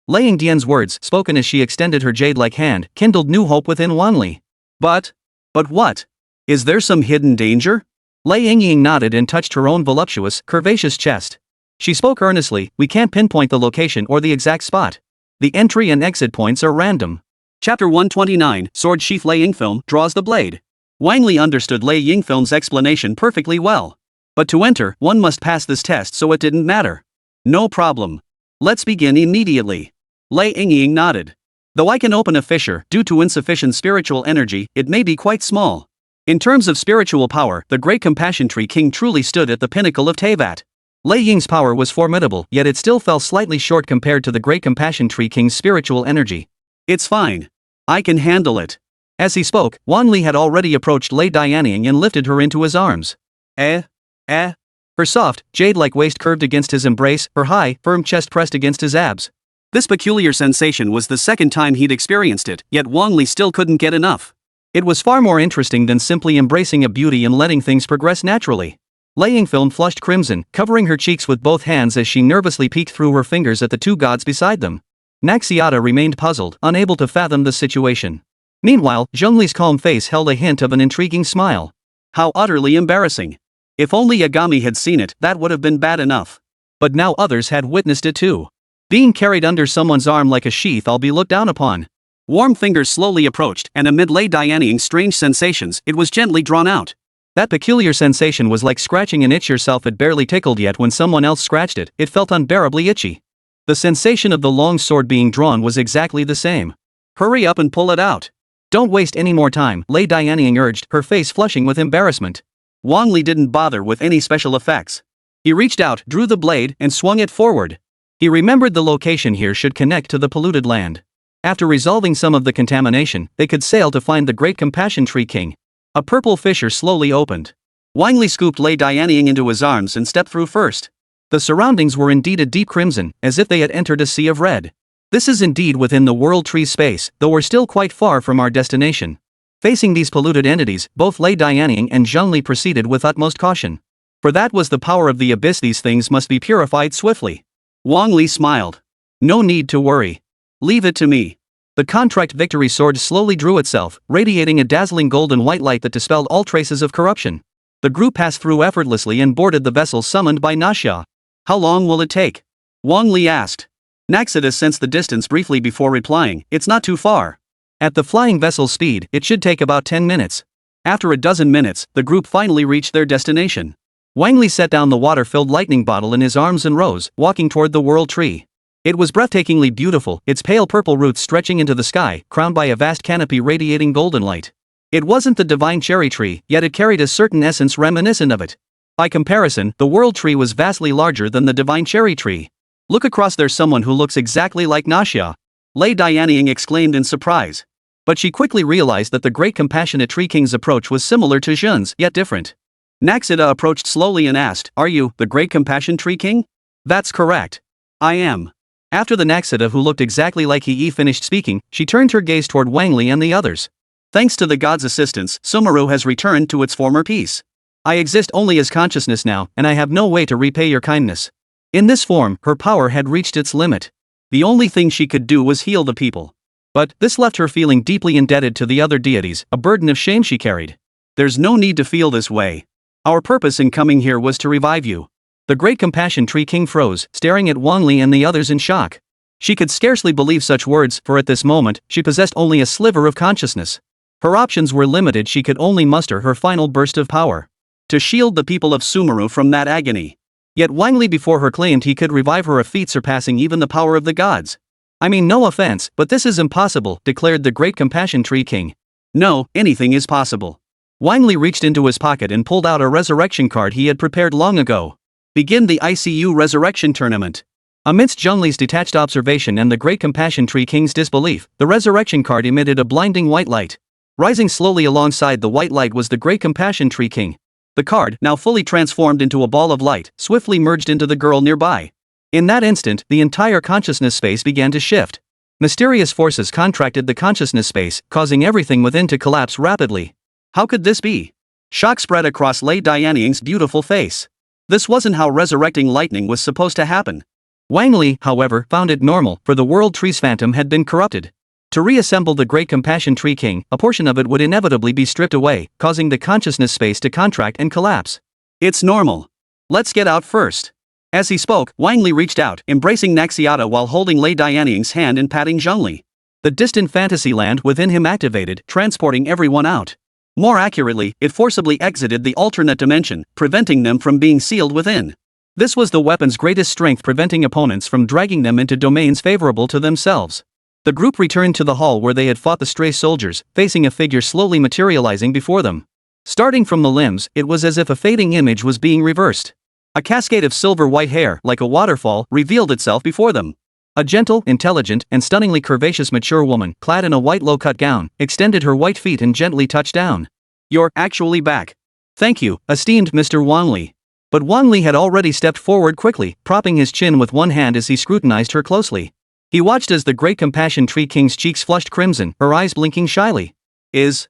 Lei Yingdian's words, spoken as she extended her jade-like hand, kindled new hope within Wang Li. But what? Is there some hidden danger? Lei Yingying nodded and touched her own voluptuous, curvaceous chest. She spoke earnestly, we can't pinpoint the location or the exact spot. The entry and exit points are random. Chapter 129, Sword Sheath Lei Yingfilm draws the blade. Wang Li understood Lei Yingfilm's explanation perfectly well. But to enter, one must pass this test, so it didn't matter. No problem. Let's begin immediately. Lei Yingying nodded. Though I can open a fissure, due to insufficient spiritual energy, it may be quite small. In terms of spiritual power, the Great Compassion Tree King truly stood at the pinnacle of Teyvat. Lei Ying's power was formidable, yet it still fell slightly short compared to the Great Compassion Tree King's spiritual energy. It's fine. I can handle it. As he spoke, Wang Li had already approached Lei Dianying and lifted her into his arms. Her soft, jade-like waist curved against his embrace, her high, firm chest pressed against his abs. This peculiar sensation was the second time he'd experienced it, yet Wang Li still couldn't get enough. It was far more interesting than simply embracing a beauty and letting things progress naturally. Lei Yingfilm flushed crimson, covering her cheeks with both hands as she nervously peeked through her fingers at the two gods beside them. Naxiata remained puzzled, unable to fathom the situation. Meanwhile, Zhongli's calm face held a hint of an intriguing smile. How utterly embarrassing. If only Yagami had seen it, that would have been bad enough. But now others had witnessed it too. Being carried under someone's arm like a sheath, I'll be looked down upon. Warm fingers slowly approached, and amid Lei Dianying's strange sensations, it was gently drawn out. That peculiar sensation was like scratching an itch yourself. It barely tickled, yet when someone else scratched it, it felt unbearably itchy. The sensation of the long sword being drawn was exactly the same. Hurry up and pull it out. Don't waste any more time, Lei Dianying urged, her face flushing with embarrassment. Wang Li didn't bother with any special effects. He reached out, drew the blade, and swung it forward. He remembered the location here should connect to the polluted land. After resolving some of the contamination, they could sail to find the Great Compassion Tree King. A purple fissure slowly opened. Wang Li scooped Lei Dianying into his arms and stepped through first. The surroundings were indeed a deep crimson, as if they had entered a sea of red. This is indeed within the World Tree's space, though we're still quite far from our destination. Facing these polluted entities, both Lei Dianying and Zhang Li proceeded with utmost caution. For that was the power of the abyss, these things must be purified swiftly. Wang Li smiled. No need to worry. Leave it to me. The contract victory sword slowly drew itself, radiating a dazzling golden white light that dispelled all traces of corruption. The group passed through effortlessly and boarded the vessel summoned by Naxia. How long will it take? Wang Li asked. Naxia sensed the distance briefly before replying, it's not too far. At the flying vessel's speed, it should take about 10 minutes. After a dozen minutes, the group finally reached their destination. Wang Li set down the water-filled lightning bottle in his arms and rose, walking toward the World Tree. It was breathtakingly beautiful, its pale purple roots stretching into the sky, crowned by a vast canopy radiating golden light. It wasn't the divine cherry tree, yet it carried a certain essence reminiscent of it. By comparison, the World Tree was vastly larger than the divine cherry tree. Look across, there's someone who looks exactly like Naxia. Lei Dianying exclaimed in surprise. But she quickly realized that the Great Compassionate Tree King's approach was similar to Jun's, yet different. Naxia approached slowly and asked, are you, the Great Compassion Tree King? That's correct. I am. After the Naxia, who looked exactly like he finished speaking, she turned her gaze toward Wang Li and the others. Thanks to the god's assistance, Sumeru has returned to its former peace. I exist only as consciousness now, and I have no way to repay your kindness. In this form, her power had reached its limit. The only thing she could do was heal the people. But this left her feeling deeply indebted to the other deities, a burden of shame she carried. There's no need to feel this way. Our purpose in coming here was to revive you. The Great Compassion Tree King froze, staring at Wang Li and the others in shock. She could scarcely believe such words, for at this moment, she possessed only a sliver of consciousness. Her options were limited, she could only muster her final burst of power. To shield the people of Sumeru from that agony. Yet Wang Li before her claimed he could revive her, a feat surpassing even the power of the gods. I mean, no offense, but this is impossible, declared the Great Compassion Tree King. No, anything is possible. Wang Li reached into his pocket and pulled out a resurrection card he had prepared long ago. Begin the ICU Resurrection Tournament. Amidst Zhang Li's detached observation and the Great Compassion Tree King's disbelief, the resurrection card emitted a blinding white light. Rising slowly alongside the white light was the Great Compassion Tree King. The card, now fully transformed into a ball of light, swiftly merged into the girl nearby. In that instant, the entire consciousness space began to shift. Mysterious forces contracted the consciousness space, causing everything within to collapse rapidly. How could this be? Shock spread across Lei Dianying's beautiful face. This wasn't how resurrecting lightning was supposed to happen. Wang Li, however, found it normal, for the World Tree's phantom had been corrupted. To reassemble the Great Compassion Tree King, a portion of it would inevitably be stripped away, causing the consciousness space to contract and collapse. It's normal. Let's get out first. As he spoke, Wang Li reached out, embracing Naxiata while holding Lei Dianying's hand and patting Zhongli. The distant fantasy land within him activated, transporting everyone out. More accurately, it forcibly exited the alternate dimension, preventing them from being sealed within. This was the weapon's greatest strength, preventing opponents from dragging them into domains favorable to themselves. The group returned to the hall where they had fought the stray soldiers, facing a figure slowly materializing before them. Starting from the limbs, it was as if a fading image was being reversed. A cascade of silver-white hair, like a waterfall, revealed itself before them. A gentle, intelligent, and stunningly curvaceous mature woman, clad in a white low-cut gown, extended her white feet and gently touched down. "You're actually back. Thank you, esteemed Mr. Wang Li." But Wang Li had already stepped forward quickly, propping his chin with one hand as he scrutinized her closely. He watched as the Great Compassion Tree King's cheeks flushed crimson, her eyes blinking shyly. Is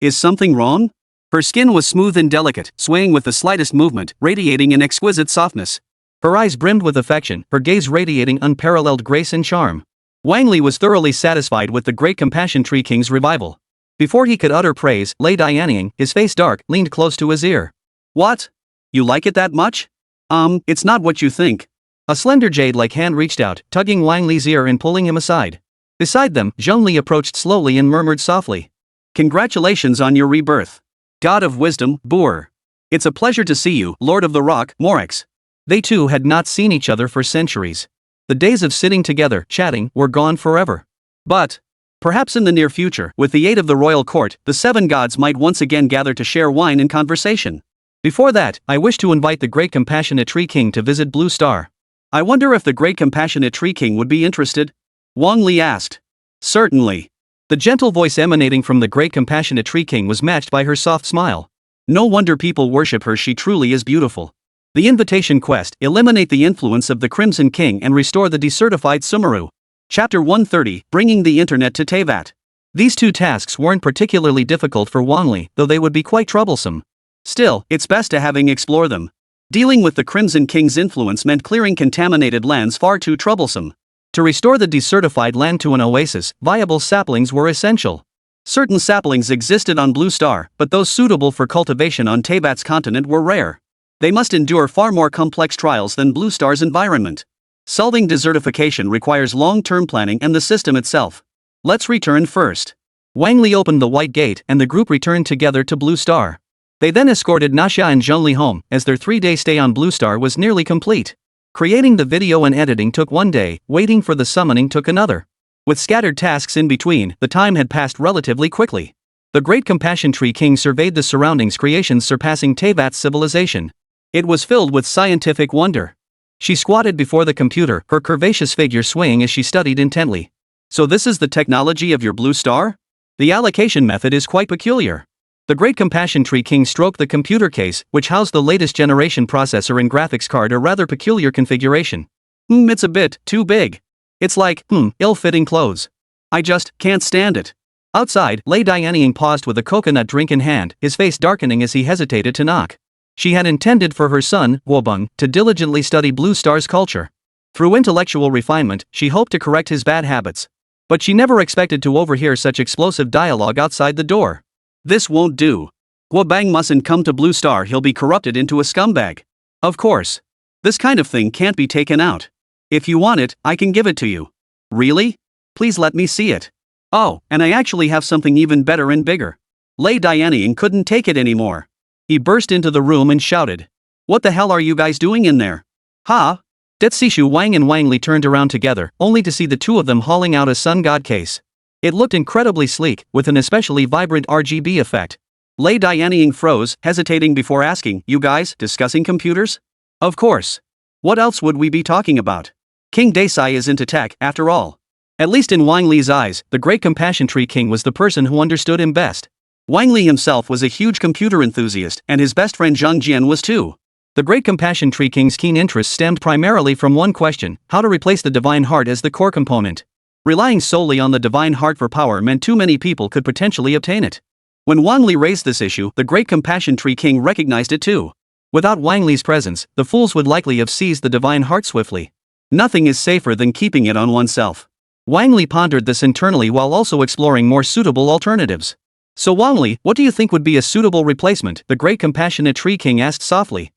something wrong? Her skin was smooth and delicate, swaying with the slightest movement, radiating an exquisite softness. Her eyes brimmed with affection, her gaze radiating unparalleled grace and charm. Wang Li was thoroughly satisfied with the Great Compassion Tree King's revival. Before he could utter praise, Lei Dianying, his face dark, leaned close to his ear. "What? You like it that much? It's not what you think." A slender jade-like hand reached out, tugging Wang Li's ear and pulling him aside. Beside them, Zhongli approached slowly and murmured softly. "Congratulations on your rebirth. God of Wisdom, Boor. It's a pleasure to see you, Lord of the Rock, Morex." They two had not seen each other for centuries. The days of sitting together, chatting, were gone forever. But perhaps in the near future, with the aid of the royal court, the seven gods might once again gather to share wine and conversation. Before that, I wish to invite the Great Compassionate Tree King to visit Blue Star. I wonder if the Great Compassionate Tree King would be interested? Wang Li asked. Certainly. The gentle voice emanating from the Great Compassionate Tree King was matched by her soft smile. No wonder people worship her, she truly is beautiful. The invitation quest: eliminate the influence of the Crimson King and restore the decertified Sumeru. Chapter 130, bringing the internet to Teyvat. These two tasks weren't particularly difficult for Wang Li, though they would be quite troublesome. Still, it's best to having explore them. Dealing with the Crimson King's influence meant clearing contaminated lands far too troublesome. To restore the decertified land to an oasis, viable saplings were essential. Certain saplings existed on Blue Star, but those suitable for cultivation on Teyvat's continent were rare. They must endure far more complex trials than Blue Star's environment. Solving desertification requires long-term planning and the system itself. Let's return first. Wang Li opened the white gate and the group returned together to Blue Star. They then escorted Naxia and Zhongli home, as their 3-day stay on Blue Star was nearly complete. Creating the video and editing took 1 day, waiting for the summoning took another. With scattered tasks in between, the time had passed relatively quickly. The Great Compassion Tree King surveyed the surroundings, creations surpassing Teyvat's civilization. It was filled with scientific wonder. She squatted before the computer, her curvaceous figure swaying as she studied intently. So this is the technology of your Blue Star? The allocation method is quite peculiar. The Great Compassion Tree King stroked the computer case, which housed the latest generation processor and graphics card, a rather peculiar configuration. It's a bit too big. It's like, ill-fitting clothes. I just can't stand it. Outside, Lei Dianying paused with a coconut drink in hand, his face darkening as he hesitated to knock. She had intended for her son, Wobeng, to diligently study Blue Star's culture. Through intellectual refinement, she hoped to correct his bad habits. But she never expected to overhear such explosive dialogue outside the door. This won't do. Wobeng mustn't come to Blue Star, he'll be corrupted into a scumbag. Of course. This kind of thing can't be taken out. If you want it, I can give it to you. Really? Please let me see it. Oh, and I actually have something even better and bigger. Lei Dianying couldn't take it anymore. He burst into the room and shouted. What the hell are you guys doing in there? Ha? Detsishu Wang and Wang Li turned around together, only to see the two of them hauling out a sun god case. It looked incredibly sleek, with an especially vibrant RGB effect. Lei Dianying froze, hesitating before asking, you guys discussing computers? Of course. What else would we be talking about? King Desai is into tech, after all. At least in Wang Li's eyes, the Great Compassion Tree King was the person who understood him best. Wang Li himself was a huge computer enthusiast, and his best friend Zhang Jian was too. The Great Compassion Tree King's keen interest stemmed primarily from one question: how to replace the Divine Heart as the core component. Relying solely on the Divine Heart for power meant too many people could potentially obtain it. When Wang Li raised this issue, the Great Compassion Tree King recognized it too. Without Wang Li's presence, the fools would likely have seized the Divine Heart swiftly. Nothing is safer than keeping it on oneself. Wang Li pondered this internally while also exploring more suitable alternatives. So Wang Li, what do you think would be a suitable replacement? The great compassionate tree king asked softly.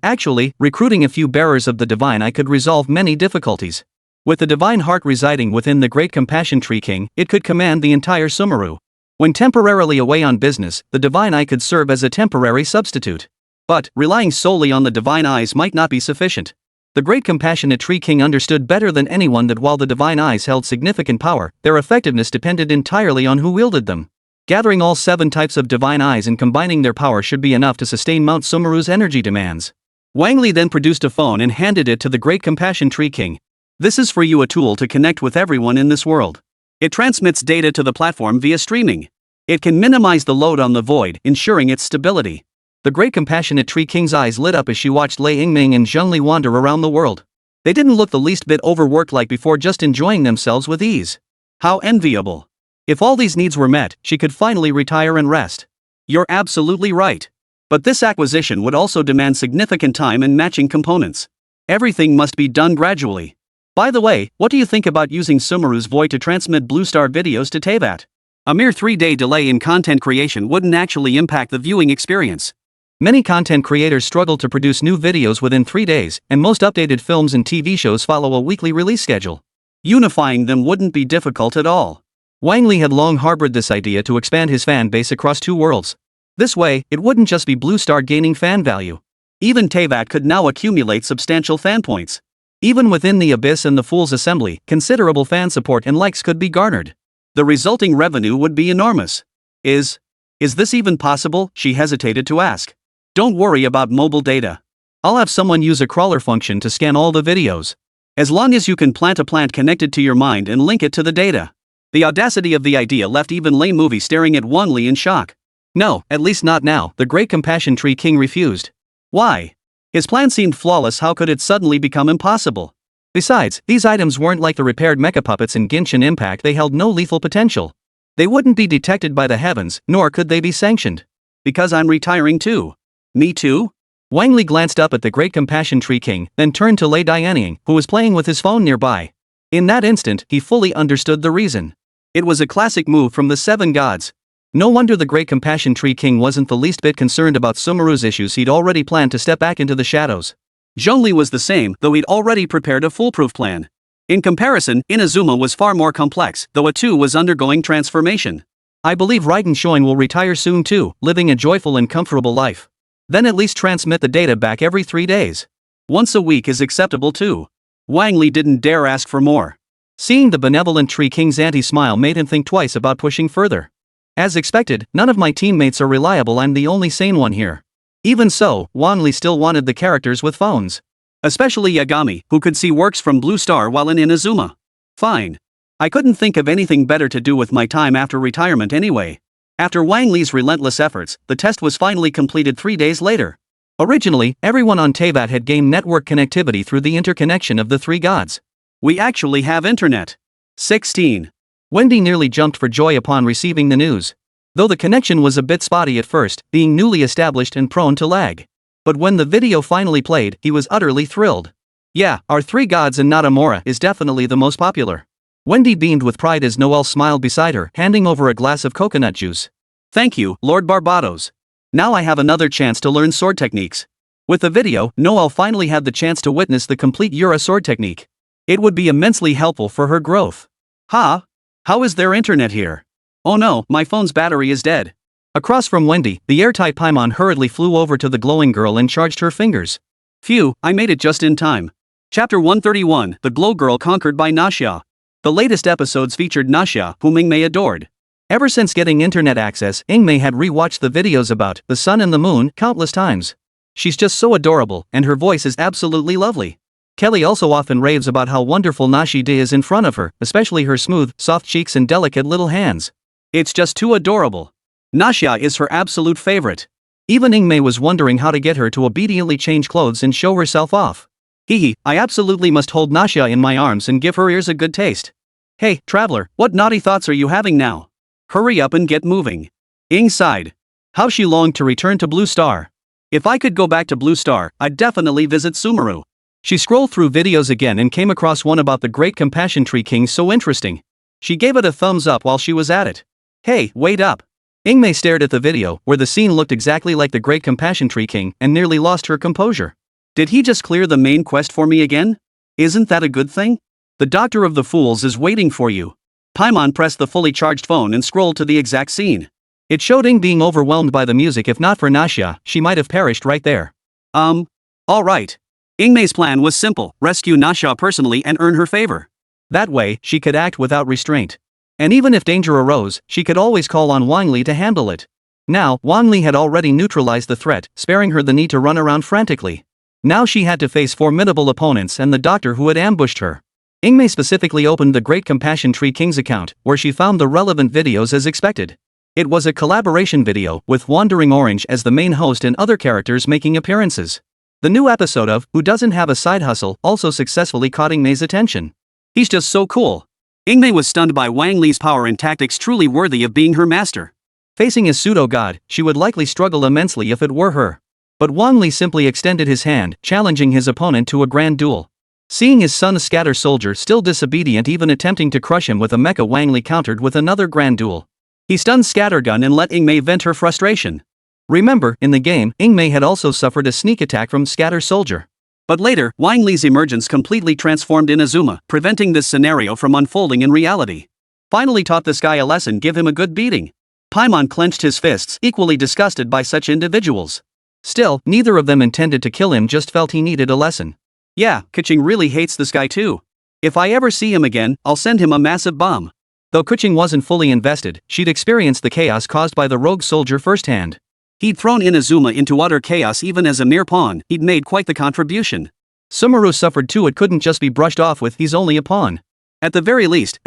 Actually, recruiting a few bearers of the divine eye could resolve many difficulties. With the divine heart residing within the great compassion tree king, it could command the entire Sumeru. When temporarily away on business, the divine eye could serve as a temporary substitute. But, relying solely on the divine eyes might not be sufficient. The great compassionate tree king understood better than anyone that while the divine eyes held significant power, their effectiveness depended entirely on who wielded them. Gathering all 7 types of divine eyes and combining their power should be enough to sustain Mount Sumeru's energy demands. Wang Li then produced a phone and handed it to the great compassion tree king. This is for you, a tool to connect with everyone in this world. It transmits data to the platform via streaming. It can minimize the load on the void, ensuring its stability. The great compassionate tree king's eyes lit up as she watched Lei Yingming and Zheng Li wander around the world. They didn't look the least bit overworked like before, just enjoying themselves with ease. How enviable. If all these needs were met, she could finally retire and rest. You're absolutely right. But this acquisition would also demand significant time and matching components. Everything must be done gradually. By the way, what do you think about using Sumeru's void to transmit Blue Star videos to Teyvat? A mere 3-day delay in content creation wouldn't actually impact the viewing experience. Many content creators struggle to produce new videos within 3 days, and most updated films and TV shows follow a weekly release schedule. Unifying them wouldn't be difficult at all. Wang Li had long harbored this idea to expand his fan base across 2 worlds. This way, it wouldn't just be Blue Star gaining fan value. Even Teyvat could now accumulate substantial fan points. Even within the Abyss and the Fool's Assembly, considerable fan support and likes could be garnered. The resulting revenue would be enormous. Is this even possible? She hesitated to ask. Don't worry about mobile data. I'll have someone use a crawler function to scan all the videos. As long as you can plant a plant connected to your mind and link it to the data. The audacity of the idea left even Lei Movie staring at Wang Li in shock. No, at least not now, the great compassion tree king refused. Why? His plan seemed flawless, how could it suddenly become impossible? Besides, these items weren't like the repaired mecha puppets in Genshin Impact, they held no lethal potential. They wouldn't be detected by the heavens, nor could they be sanctioned. Because I'm retiring too. Me too? Wang Li glanced up at the great compassion tree king, then turned to Lei Dianying, who was playing with his phone nearby. In that instant, he fully understood the reason. It was a classic move from the 7 gods. No wonder the great compassion tree king wasn't the least bit concerned about Sumeru's issues, he'd already planned to step back into the shadows. Zheng Li was the same, though he'd already prepared a foolproof plan. In comparison, Inazuma was far more complex, though it too was undergoing transformation. I believe Raiden Shogun will retire soon too, living a joyful and comfortable life. Then at least transmit the data back every 3 days. Once a week is acceptable too. Wang Li didn't dare ask for more. Seeing the benevolent tree king's anti-smile made him think twice about pushing further. As expected, none of my teammates are reliable, I'm the only sane one here. Even so, Wang Li still wanted the characters with phones. Especially Yagami, who could see works from Blue Star while in Inazuma. Fine. I couldn't think of anything better to do with my time after retirement anyway. After Wang Li's relentless efforts, the test was finally completed 3 days later. Originally, everyone on Teyvat had gained network connectivity through the interconnection of the 3 gods. We actually have internet. 16. Wendy nearly jumped for joy upon receiving the news. Though the connection was a bit spotty at first, being newly established and prone to lag. But when the video finally played, he was utterly thrilled. Yeah, our 3 gods and Natamura is definitely the most popular. Wendy beamed with pride as Noelle smiled beside her, handing over a glass of coconut juice. Thank you, Lord Barbados. Now I have another chance to learn sword techniques. With the video, Noelle finally had the chance to witness the complete Yura sword technique. It would be immensely helpful for her growth. How is there internet here? Oh no, my phone's battery is dead. Across from Wendy, the airtight Paimon hurriedly flew over to the glowing girl and charged her fingers. Phew, I made it just in time. Chapter 131, The Glow Girl Conquered by Nashia. The latest episodes featured Nashia, whom Ingmei adored. Ever since getting internet access, Ingmei had re-watched the videos about the sun and the moon countless times. She's just so adorable, and her voice is absolutely lovely. Kelly also often raves about how wonderful Nashide is in front of her, especially her smooth, soft cheeks and delicate little hands. It's just too adorable. Nashia is her absolute favorite. Even Ingmei was wondering how to get her to obediently change clothes and show herself off. I absolutely must hold Nashia in my arms and give her ears a good taste. Hey, traveler, what naughty thoughts are you having now? Hurry up and get moving. Ing sighed. How she longed to return to Blue Star. If I could go back to Blue Star, I'd definitely visit Sumeru. She scrolled through videos again and came across one about the Great Compassion Tree King so interesting. She gave it a thumbs up while she was at it. Hey, wait up. Ingmei stared at the video, where the scene looked exactly like the Great Compassion Tree King, and nearly lost her composure. Did he just clear the main quest for me again? Isn't that a good thing? The Doctor of the Fools is waiting for you. Paimon pressed the fully charged phone and scrolled to the exact scene. It showed Ing being overwhelmed by the music. If not for Nashia, she might have perished right there. Alright. Ingmei's plan was simple: rescue Nashia personally and earn her favor. That way, she could act without restraint. And even if danger arose, she could always call on Wang Li to handle it. Now, Wang Li had already neutralized the threat, sparing her the need to run around frantically. Now she had to face formidable opponents and the Doctor who had ambushed her. Ingmei specifically opened the Great Compassion Tree King's account, where she found the relevant videos as expected. It was a collaboration video, with Wandering Orange as the main host and other characters making appearances. The new episode of Who Doesn't Have a Side Hustle also successfully caught Ingmei's attention. He's just so cool. Ingmei was stunned by Wang Li's power and tactics, truly worthy of being her master. Facing his pseudo-god, she would likely struggle immensely if it were her. But Wang Li simply extended his hand, challenging his opponent to a grand duel. Seeing his son Scatter Soldier still disobedient, even attempting to crush him with a mecha, Wang Li countered with another grand duel. He stunned Scattergun and let Ingmei vent her frustration. Remember, in the game, Ingmei had also suffered a sneak attack from Scatter Soldier. But later, Wang Li's emergence completely transformed Inazuma, preventing this scenario from unfolding in reality. Finally taught this guy a lesson, give him a good beating. Paimon clenched his fists, equally disgusted by such individuals. Still, neither of them intended to kill him, just felt he needed a lesson. Yeah, Keqing really hates this guy too. If I ever see him again, I'll send him a massive bomb. Though Keqing wasn't fully invested, she'd experienced the chaos caused by the rogue soldier firsthand. He'd thrown Inazuma into utter chaos. Even as a mere pawn, he'd made quite the contribution. Sumeru suffered too. It couldn't just be brushed off with he's only a pawn. At the very least,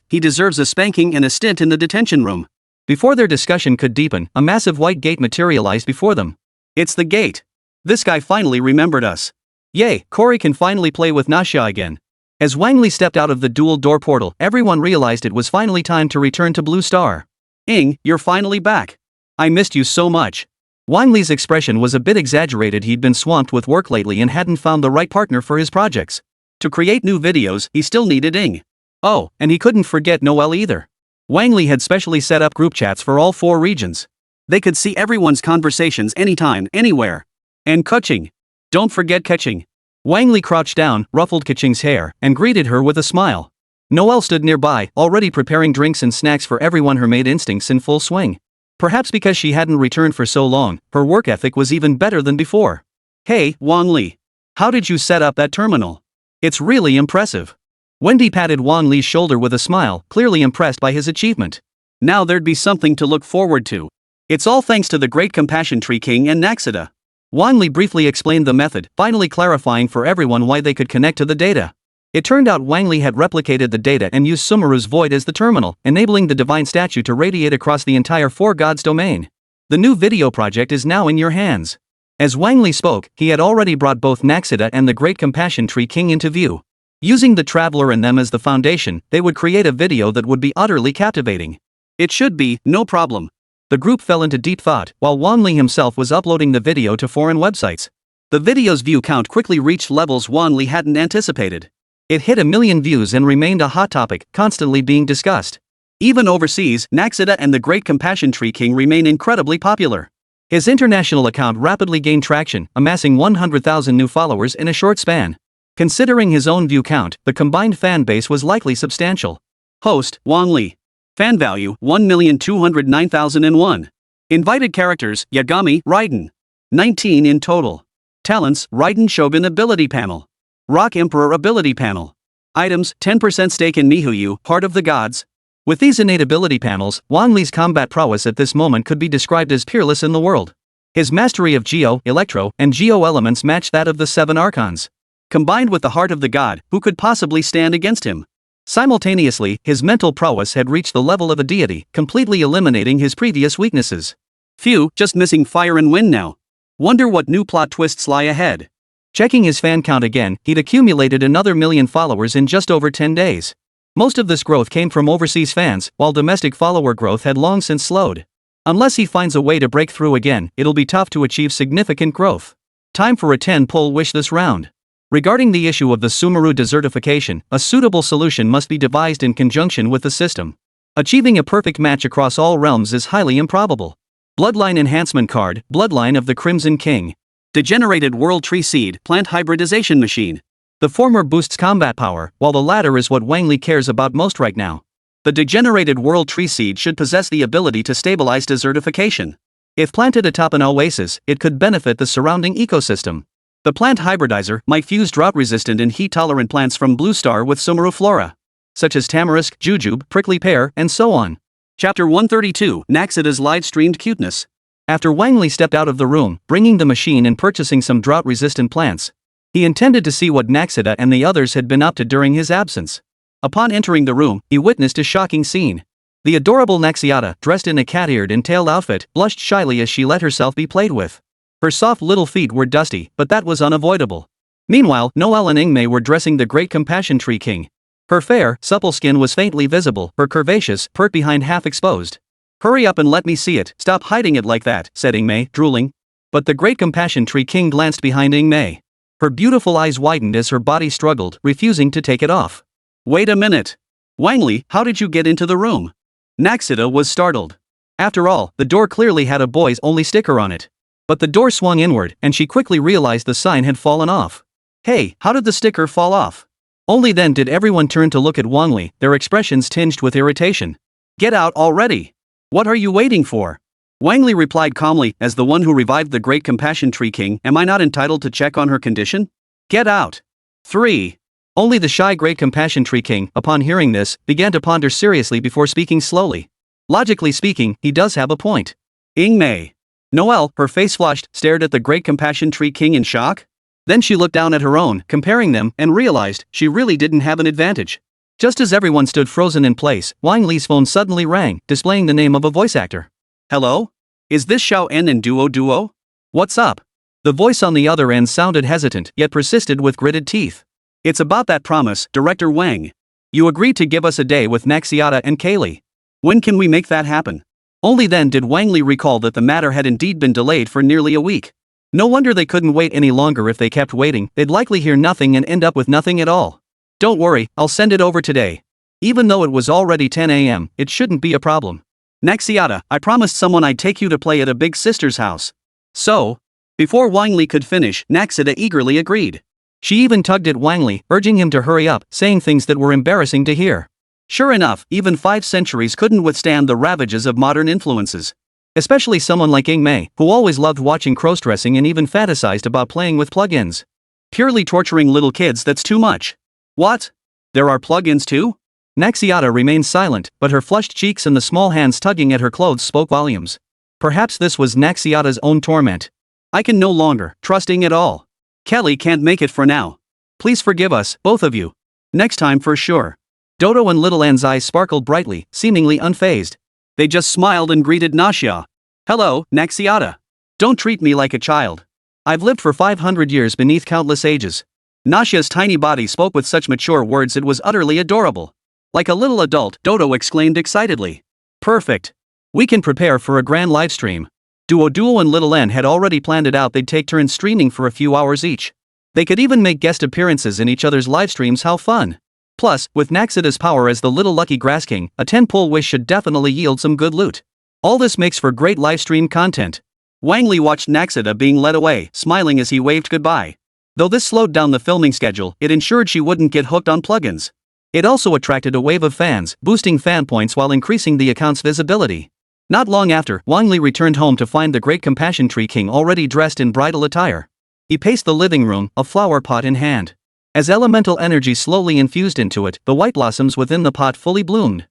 he deserves a spanking and a stint in the detention room. Before their discussion could deepen, a massive white gate materialized before them. It's the gate. This guy finally remembered us. Yay, Cory can finally play with Nashia again. As Wang Li stepped out of the dual door portal, everyone realized it was finally time to return to Blue Star. Ing, you're finally back. I missed you so much. Wang Li's expression was a bit exaggerated. He'd been swamped with work lately and hadn't found the right partner for his projects. To create new videos, he still needed Ing. Oh, and he couldn't forget Noelle either. Wang Li had specially set up group chats for all 4 regions. They could see everyone's conversations anytime, anywhere. And Keqing. Don't forget Keqing. Wang Li crouched down, ruffled Keqing's hair, and greeted her with a smile. Noelle stood nearby, already preparing drinks and snacks for everyone, her maid instincts in full swing. Perhaps because she hadn't returned for so long, her work ethic was even better than before. Hey, Wang Li. How did you set up that terminal? It's really impressive. Wendy patted Wang Li's shoulder with a smile, clearly impressed by his achievement. Now there'd be something to look forward to. It's all thanks to the Great Compassion Tree King and Naxida. Wang Li briefly explained the method, finally clarifying for everyone why they could connect to the data. It turned out Wang Li had replicated the data and used Sumeru's void as the terminal, enabling the divine statue to radiate across the entire 4 gods domain. The new video project is now in your hands. As Wang Li spoke, he had already brought both Naxida and the Great Compassion Tree King into view. Using the Traveler and them as the foundation, they would create a video that would be utterly captivating. It should be, no problem. The group fell into deep thought, while Wang Li himself was uploading the video to foreign websites. The video's view count quickly reached levels Wang Li hadn't anticipated. It hit 1 million views and remained a hot topic, constantly being discussed. Even overseas, Naxida and the Great Compassion Tree King remain incredibly popular. His international account rapidly gained traction, amassing 100,000 new followers in a short span. Considering his own view count, the combined fan base was likely substantial. Host, Wang Li. Fan value, 1,209,001. Invited characters, Yagami, Raiden. 19 in total. Talents, Raiden Shogun Ability Panel. Rock Emperor Ability Panel. Items, 10% stake in Mihuyu, Part of the Gods. With these innate ability panels, Wang Li's combat prowess at this moment could be described as peerless in the world. His mastery of Geo, Electro, and Geo elements matched that of the 7 Archons. Combined with the heart of the god, who could possibly stand against him? Simultaneously, his mental prowess had reached the level of a deity, completely eliminating his previous weaknesses. Phew, just missing fire and wind now. Wonder what new plot twists lie ahead. Checking his fan count again, he'd accumulated another 1 million followers in just over 10 days. Most of this growth came from overseas fans, while domestic follower growth had long since slowed. Unless he finds a way to break through again, it'll be tough to achieve significant growth. Time for a 10-pull wish this round. Regarding the issue of the Sumeru desertification, a suitable solution must be devised in conjunction with the system. Achieving a perfect match across all realms is highly improbable. Bloodline Enhancement Card, Bloodline of the Crimson King. Degenerated World Tree Seed, Plant Hybridization Machine. The former boosts combat power, while the latter is what Wang Li cares about most right now. The Degenerated World Tree Seed should possess the ability to stabilize desertification. If planted atop an oasis, it could benefit the surrounding ecosystem. The plant hybridizer might fuse drought-resistant and heat-tolerant plants from Blue Star with Sumeru flora, such as tamarisk, jujube, prickly pear, and so on. Chapter 132, Naxida's live-streamed cuteness. After Wang Li stepped out of the room, bringing the machine and purchasing some drought-resistant plants, he intended to see what Naxida and the others had been up to during his absence. Upon entering the room, he witnessed a shocking scene. The adorable Naxiata, dressed in a cat-eared and tailed outfit, blushed shyly as she let herself be played with. Her soft little feet were dusty, but that was unavoidable. Meanwhile, Noelle and Ingmei were dressing the Great Compassion Tree King. Her fair, supple skin was faintly visible, her curvaceous, pert behind half exposed. "Hurry up and let me see it, stop hiding it like that," said Ingmei, drooling. But the Great Compassion Tree King glanced behind Ingmei. Her beautiful eyes widened as her body struggled, refusing to take it off. "Wait a minute. Wang Li, how did you get into the room?" Naxida was startled. After all, the door clearly had a boys-only sticker on it. But the door swung inward, and she quickly realized the sign had fallen off. "Hey, how did the sticker fall off?" Only then did everyone turn to look at Wang Li, their expressions tinged with irritation. "Get out already! What are you waiting for?" Wang Li replied calmly, "As the one who revived the Great Compassion Tree King, am I not entitled to check on her condition? Get out!" 3. Only the shy Great Compassion Tree King, upon hearing this, began to ponder seriously before speaking slowly. Logically speaking, he does have a point. Ingmei. Noelle, her face flushed, stared at the Great Compassion Tree King in shock. Then she looked down at her own, comparing them, and realized she really didn't have an advantage. Just as everyone stood frozen in place, Wang Li's phone suddenly rang, displaying the name of a voice actor. "Hello? Is this Xiao En and Duo? What's up?" The voice on the other end sounded hesitant, yet persisted with gritted teeth. "It's about that promise, Director Wang. You agreed to give us a day with Naxiata and Kaylee. When can we make that happen?" Only then did Wang Li recall that the matter had indeed been delayed for nearly a week. No wonder they couldn't wait any longer. If they kept waiting, they'd likely hear nothing and end up with nothing at all. "Don't worry, I'll send it over today. Even though it was already 10 a.m., it shouldn't be a problem. Naxiata, I promised someone I'd take you to play at a big sister's house." So? Before Wang Li could finish, Naxida eagerly agreed. She even tugged at Wang Li, urging him to hurry up, saying things that were embarrassing to hear. Sure enough, even 5 centuries couldn't withstand the ravages of modern influences. Especially someone like Ingmei, who always loved watching cross-dressing and even fantasized about playing with plugins. Purely torturing little kids, that's too much. What? There are plugins too? Naxiata remained silent, but her flushed cheeks and the small hands tugging at her clothes spoke volumes. Perhaps this was Naxiata's own torment. "I can no longer trust Ing at all. Kelly can't make it for now. Please forgive us, both of you. Next time for sure." Dodo and Little An's eyes sparkled brightly, seemingly unfazed. They just smiled and greeted Naxia. "Hello, Naxiata. Don't treat me like a child. I've lived for 500 years beneath countless ages." Naxia's tiny body spoke with such mature words it was utterly adorable. Like a little adult, Dodo exclaimed excitedly. "Perfect. We can prepare for a grand livestream." Duo and Little N had already planned it out. They'd take turns streaming for a few hours each. They could even make guest appearances in each other's livestreams. How fun! Plus, with Naxida's power as the little lucky grass king, a 10-pull wish should definitely yield some good loot. All this makes for great livestream content. Wang Li watched Naxida being led away, smiling as he waved goodbye. Though this slowed down the filming schedule, it ensured she wouldn't get hooked on plugins. It also attracted a wave of fans, boosting fan points while increasing the account's visibility. Not long after, Wang Li returned home to find the Great Compassion Tree King already dressed in bridal attire. He paced the living room, a flower pot in hand. As elemental energy slowly infused into it, the white blossoms within the pot fully bloomed.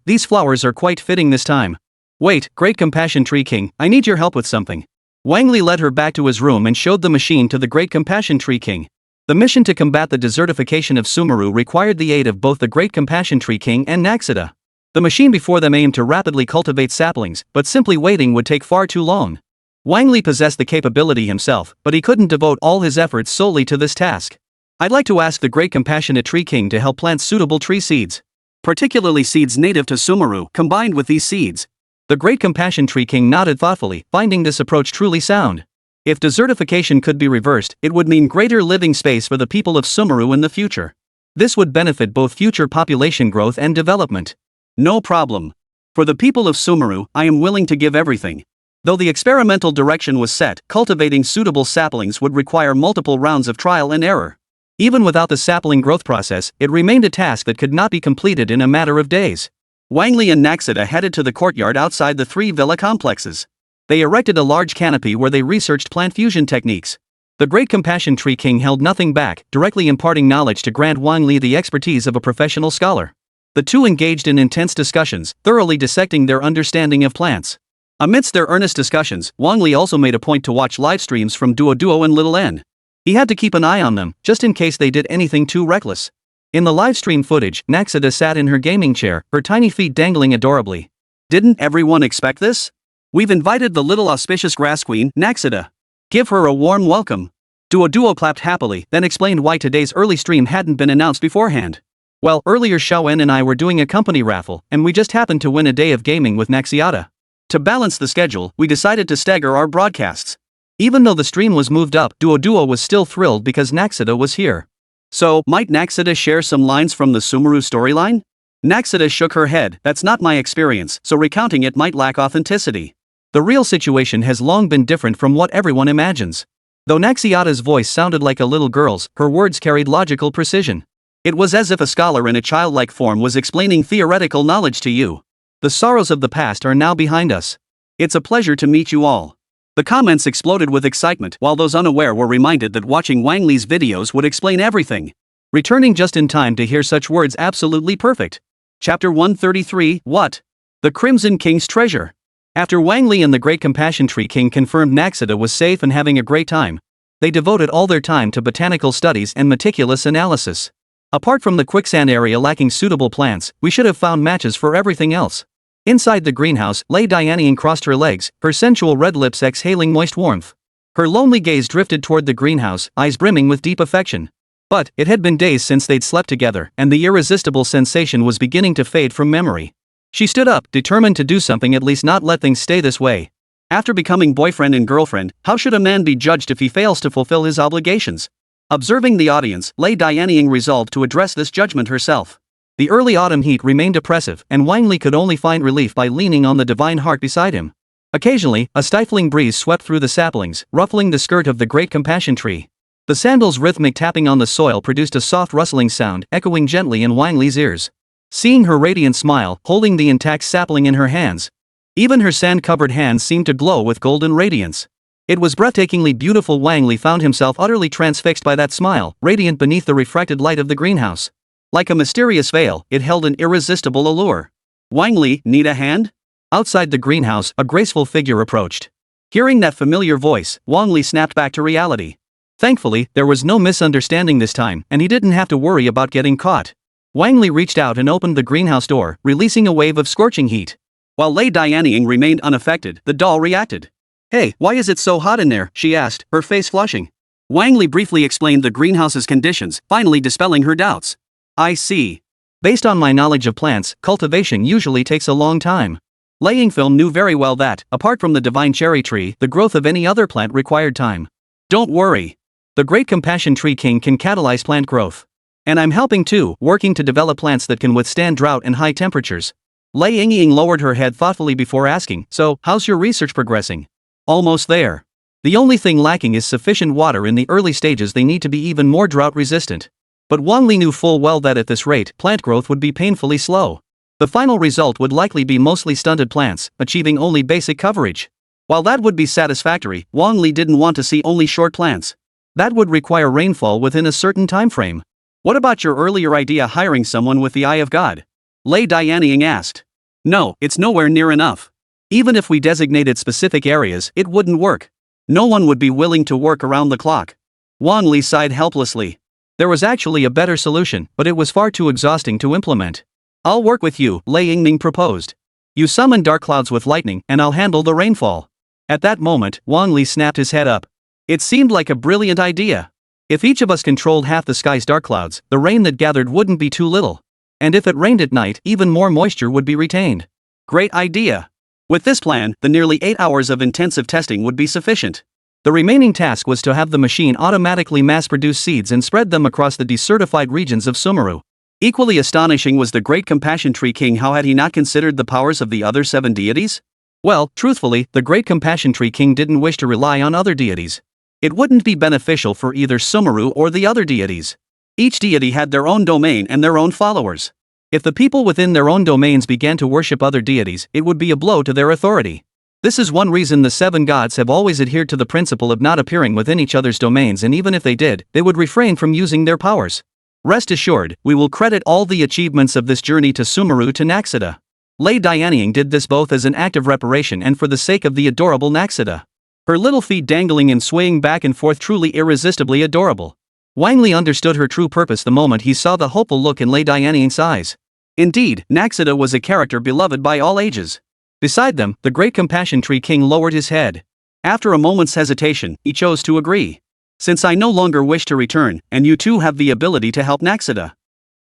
These flowers are quite fitting this time. Wait, Great Compassion Tree King, I need your help with something. Wang Li led her back to his room and showed the machine to the Great Compassion Tree King. The mission to combat the desertification of Sumeru required the aid of both the Great Compassion Tree King and Naxida. The machine before them aimed to rapidly cultivate saplings, but simply waiting would take far too long. Wang Li possessed the capability himself, but he couldn't devote all his efforts solely to this task. "I'd like to ask the Great Compassionate Tree King to help plant suitable tree seeds. Particularly seeds native to Sumeru. Combined with these seeds." The Great Compassion Tree King nodded thoughtfully, finding this approach truly sound. If desertification could be reversed, it would mean greater living space for the people of Sumeru in the future. This would benefit both future population growth and development. No problem. For the people of Sumeru, I am willing to give everything. Though the experimental direction was set, cultivating suitable saplings would require multiple rounds of trial and error. Even without the sapling growth process, it remained a task that could not be completed in a matter of days. Wang Li and Naxita headed to the courtyard outside the 3 villa complexes. They erected a large canopy where they researched plant fusion techniques. The Great Compassion Tree King held nothing back, directly imparting knowledge to grant Wang Li the expertise of a professional scholar. The two engaged in intense discussions, thoroughly dissecting their understanding of plants. Amidst their earnest discussions, Wang Li also made a point to watch live streams from Duo and Little N. He had to keep an eye on them, just in case they did anything too reckless. In the live stream footage, Naxita sat in her gaming chair, her tiny feet dangling adorably. Didn't everyone expect this? We've invited the little auspicious grass queen, Naxita. Give her a warm welcome. Duo clapped happily, then explained why today's early stream hadn't been announced beforehand. Well, earlier Xiaoen and I were doing a company raffle, and we just happened to win a day of gaming with Naxiata. To balance the schedule, we decided to stagger our broadcasts. Even though the stream was moved up, Duo was still thrilled because Naxita was here. So, might Naxita share some lines from the Sumeru storyline? Naxita shook her head. That's not my experience, so recounting it might lack authenticity. The real situation has long been different from what everyone imagines. Though Naxiata's voice sounded like a little girl's, her words carried logical precision. It was as if a scholar in a childlike form was explaining theoretical knowledge to you. The sorrows of the past are now behind us. It's a pleasure to meet you all. The comments exploded with excitement, while those unaware were reminded that watching Wang Li's videos would explain everything. Returning just in time to hear such words absolutely perfect. Chapter 133, What? The Crimson King's Treasure. After Wang Li and the Great Compassion Tree King confirmed Naxita was safe and having a great time, they devoted all their time to botanical studies and meticulous analysis. Apart from the quicksand area lacking suitable plants, we should have found matches for everything else. Inside the greenhouse, Lei Dianying crossed her legs, her sensual red lips exhaling moist warmth. Her lonely gaze drifted toward the greenhouse, eyes brimming with deep affection. But, it had been days since they'd slept together, and the irresistible sensation was beginning to fade from memory. She stood up, determined to do something, at least not let things stay this way. After becoming boyfriend and girlfriend, how should a man be judged if he fails to fulfill his obligations? Observing the audience, Lei Dianying resolved to address this judgment herself. The early autumn heat remained oppressive, and Wang Li could only find relief by leaning on the divine heart beside him. Occasionally, a stifling breeze swept through the saplings, ruffling the skirt of the Great Compassion Tree. The sandal's rhythmic tapping on the soil produced a soft rustling sound, echoing gently in Wang Li's ears. Seeing her radiant smile, holding the intact sapling in her hands, even her sand-covered hands seemed to glow with golden radiance. It was breathtakingly beautiful. Wang Li found himself utterly transfixed by that smile, radiant beneath the refracted light of the greenhouse. Like a mysterious veil, it held an irresistible allure. Wang Li, need a hand? Outside the greenhouse, a graceful figure approached. Hearing that familiar voice, Wang Li snapped back to reality. Thankfully, there was no misunderstanding this time, and he didn't have to worry about getting caught. Wang Li reached out and opened the greenhouse door, releasing a wave of scorching heat. While Lei Dianying remained unaffected, the doll reacted. Hey, why is it so hot in there? She asked, her face flushing. Wang Li briefly explained the greenhouse's conditions, finally dispelling her doubts. I see. Based on my knowledge of plants, cultivation usually takes a long time. Laying Film knew very well that, apart from the divine cherry tree, the growth of any other plant required time. Don't worry. The Great Compassion Tree King can catalyze plant growth. And I'm helping too, working to develop plants that can withstand drought and high temperatures. Lei Yingying lowered her head thoughtfully before asking, so, how's your research progressing? Almost there. The only thing lacking is sufficient water. In the early stages they need to be even more drought resistant. But Wang Li knew full well that at this rate, plant growth would be painfully slow. The final result would likely be mostly stunted plants, achieving only basic coverage. While that would be satisfactory, Wang Li didn't want to see only short plants. That would require rainfall within a certain time frame. What about your earlier idea hiring someone with the eye of God? Lei Dianying asked. No, it's nowhere near enough. Even if we designated specific areas, it wouldn't work. No one would be willing to work around the clock. Wang Li sighed helplessly. There was actually a better solution, but it was far too exhausting to implement. I'll work with you, Lei Yingning proposed. You summon dark clouds with lightning, and I'll handle the rainfall. At that moment, Wang Li snapped his head up. It seemed like a brilliant idea. If each of us controlled half the sky's dark clouds, the rain that gathered wouldn't be too little. And if it rained at night, even more moisture would be retained. Great idea. With this plan, the nearly 8 hours of intensive testing would be sufficient. The remaining task was to have the machine automatically mass-produce seeds and spread them across the desertified regions of Sumeru. Equally astonishing was the Great Compassion Tree King. How had he not considered the powers of the other 7 deities? Well, truthfully, the Great Compassion Tree King didn't wish to rely on other deities. It wouldn't be beneficial for either Sumeru or the other deities. Each deity had their own domain and their own followers. If the people within their own domains began to worship other deities, it would be a blow to their authority. This is one reason the 7 gods have always adhered to the principle of not appearing within each other's domains, and even if they did, they would refrain from using their powers. Rest assured, we will credit all the achievements of this journey to Sumeru to Naxxida. Lei Dianying did this both as an act of reparation and for the sake of the adorable Naxxida. Her little feet dangling and swaying back and forth, truly irresistibly adorable. Wang Li understood her true purpose the moment he saw the hopeful look in Lei Dianying's eyes. Indeed, Naxxida was a character beloved by all ages. Beside them, the Great Compassion Tree King lowered his head. After a moment's hesitation, he chose to agree. Since I no longer wish to return, and you too have the ability to help Naxxida,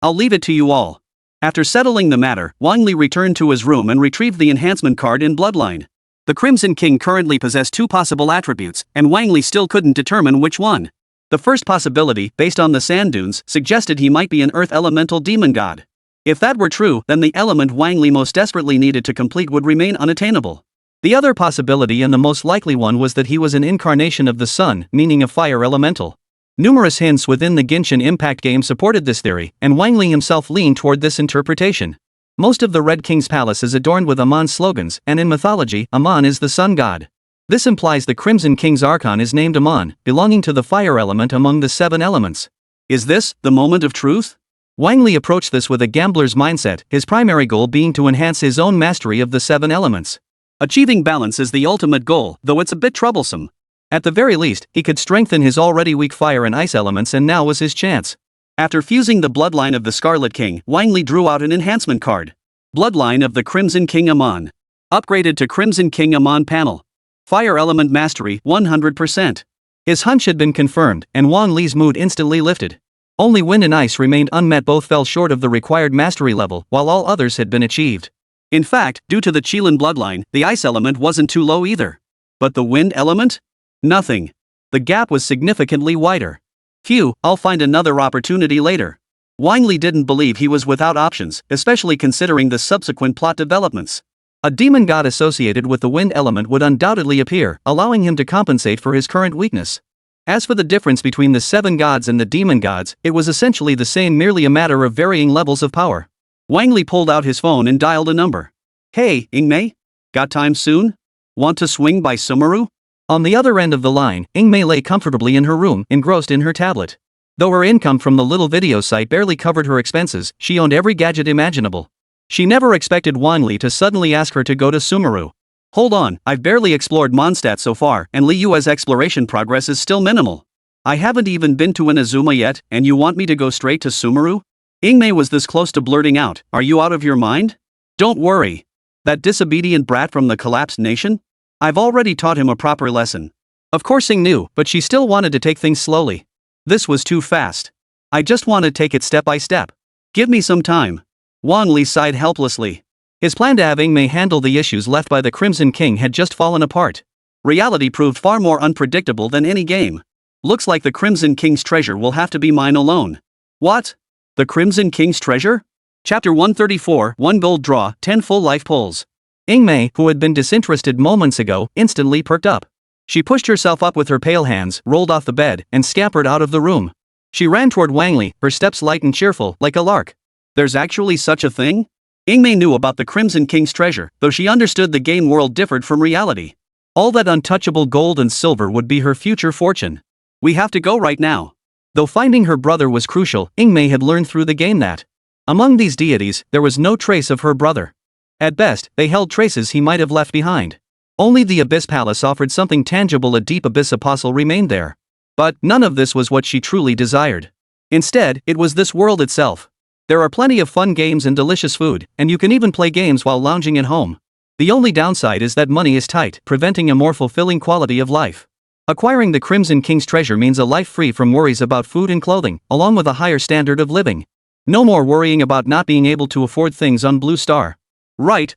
I'll leave it to you all. After settling the matter, Wang Li returned to his room and retrieved the enhancement card in Bloodline. The Crimson King currently possessed 2 possible attributes, and Wang Li still couldn't determine which one. The first possibility, based on the sand dunes, suggested he might be an earth elemental demon god. If that were true, then the element Wang Li most desperately needed to complete would remain unattainable. The other possibility, and the most likely one, was that he was an incarnation of the sun, meaning a fire elemental. Numerous hints within the Genshin Impact game supported this theory, and Wang Li himself leaned toward this interpretation. Most of the Red King's palace is adorned with Amon slogans, and in mythology, Amon is the sun god. This implies the Crimson King's Archon is named Amon, belonging to the fire element among the 7 elements. Is this the moment of truth? Wang Li approached this with a gambler's mindset, his primary goal being to enhance his own mastery of the 7 elements. Achieving balance is the ultimate goal, though it's a bit troublesome. At the very least, he could strengthen his already weak fire and ice elements, and now was his chance. After fusing the bloodline of the Scarlet King, Wang Li drew out an enhancement card. Bloodline of the Crimson King Amon. Upgraded to Crimson King Amon panel. Fire element mastery 100%. His hunch had been confirmed, and Wang Li's mood instantly lifted. Only wind and ice remained unmet. Both fell short of the required mastery level, while all others had been achieved. In fact, due to the Qilin bloodline, the ice element wasn't too low either. But the wind element? Nothing. The gap was significantly wider. Phew, I'll find another opportunity later. Wang Li didn't believe he was without options, especially considering the subsequent plot developments. A demon god associated with the wind element would undoubtedly appear, allowing him to compensate for his current weakness. As for the difference between the 7 gods and the demon gods, it was essentially the same, merely a matter of varying levels of power. Wang Li pulled out his phone and dialed a number. Hey, Ingmei? Got time soon? Want to swing by Sumeru? On the other end of the line, Ingmei lay comfortably in her room, engrossed in her tablet. Though her income from the little video site barely covered her expenses, she owned every gadget imaginable. She never expected Wang Li to suddenly ask her to go to Sumeru. Hold on, I've barely explored Mondstadt so far, and Liyue's exploration progress is still minimal. I haven't even been to Inazuma yet, and you want me to go straight to Sumeru? Ingmei was this close to blurting out, "Are you out of your mind? Don't worry. That disobedient brat from the collapsed nation? I've already taught him a proper lesson." Of course Ing knew, but she still wanted to take things slowly. This was too fast. I just want to take it step by step. Give me some time. Wang Li sighed helplessly. His plan to have Ingmei handle the issues left by the Crimson King had just fallen apart. Reality proved far more unpredictable than any game. Looks like the Crimson King's treasure will have to be mine alone. What? The Crimson King's treasure? Chapter 134, 1 gold draw, 10 full life pulls. Ingmei, who had been disinterested moments ago, instantly perked up. She pushed herself up with her pale hands, rolled off the bed, and scampered out of the room. She ran toward Wang Li, her steps light and cheerful, like a lark. There's actually such a thing? Ingmei knew about the Crimson King's treasure, though she understood the game world differed from reality. All that untouchable gold and silver would be her future fortune. We have to go right now. Though finding her brother was crucial, Ingmei had learned through the game that among these deities, there was no trace of her brother. At best, they held traces he might have left behind. Only the Abyss Palace offered something tangible. A deep abyss apostle remained there. But none of this was what she truly desired. Instead, it was this world itself. There are plenty of fun games and delicious food, and you can even play games while lounging at home. The only downside is that money is tight, preventing a more fulfilling quality of life. Acquiring the Crimson King's treasure means a life free from worries about food and clothing, along with a higher standard of living. No more worrying about not being able to afford things on Blue Star. Right.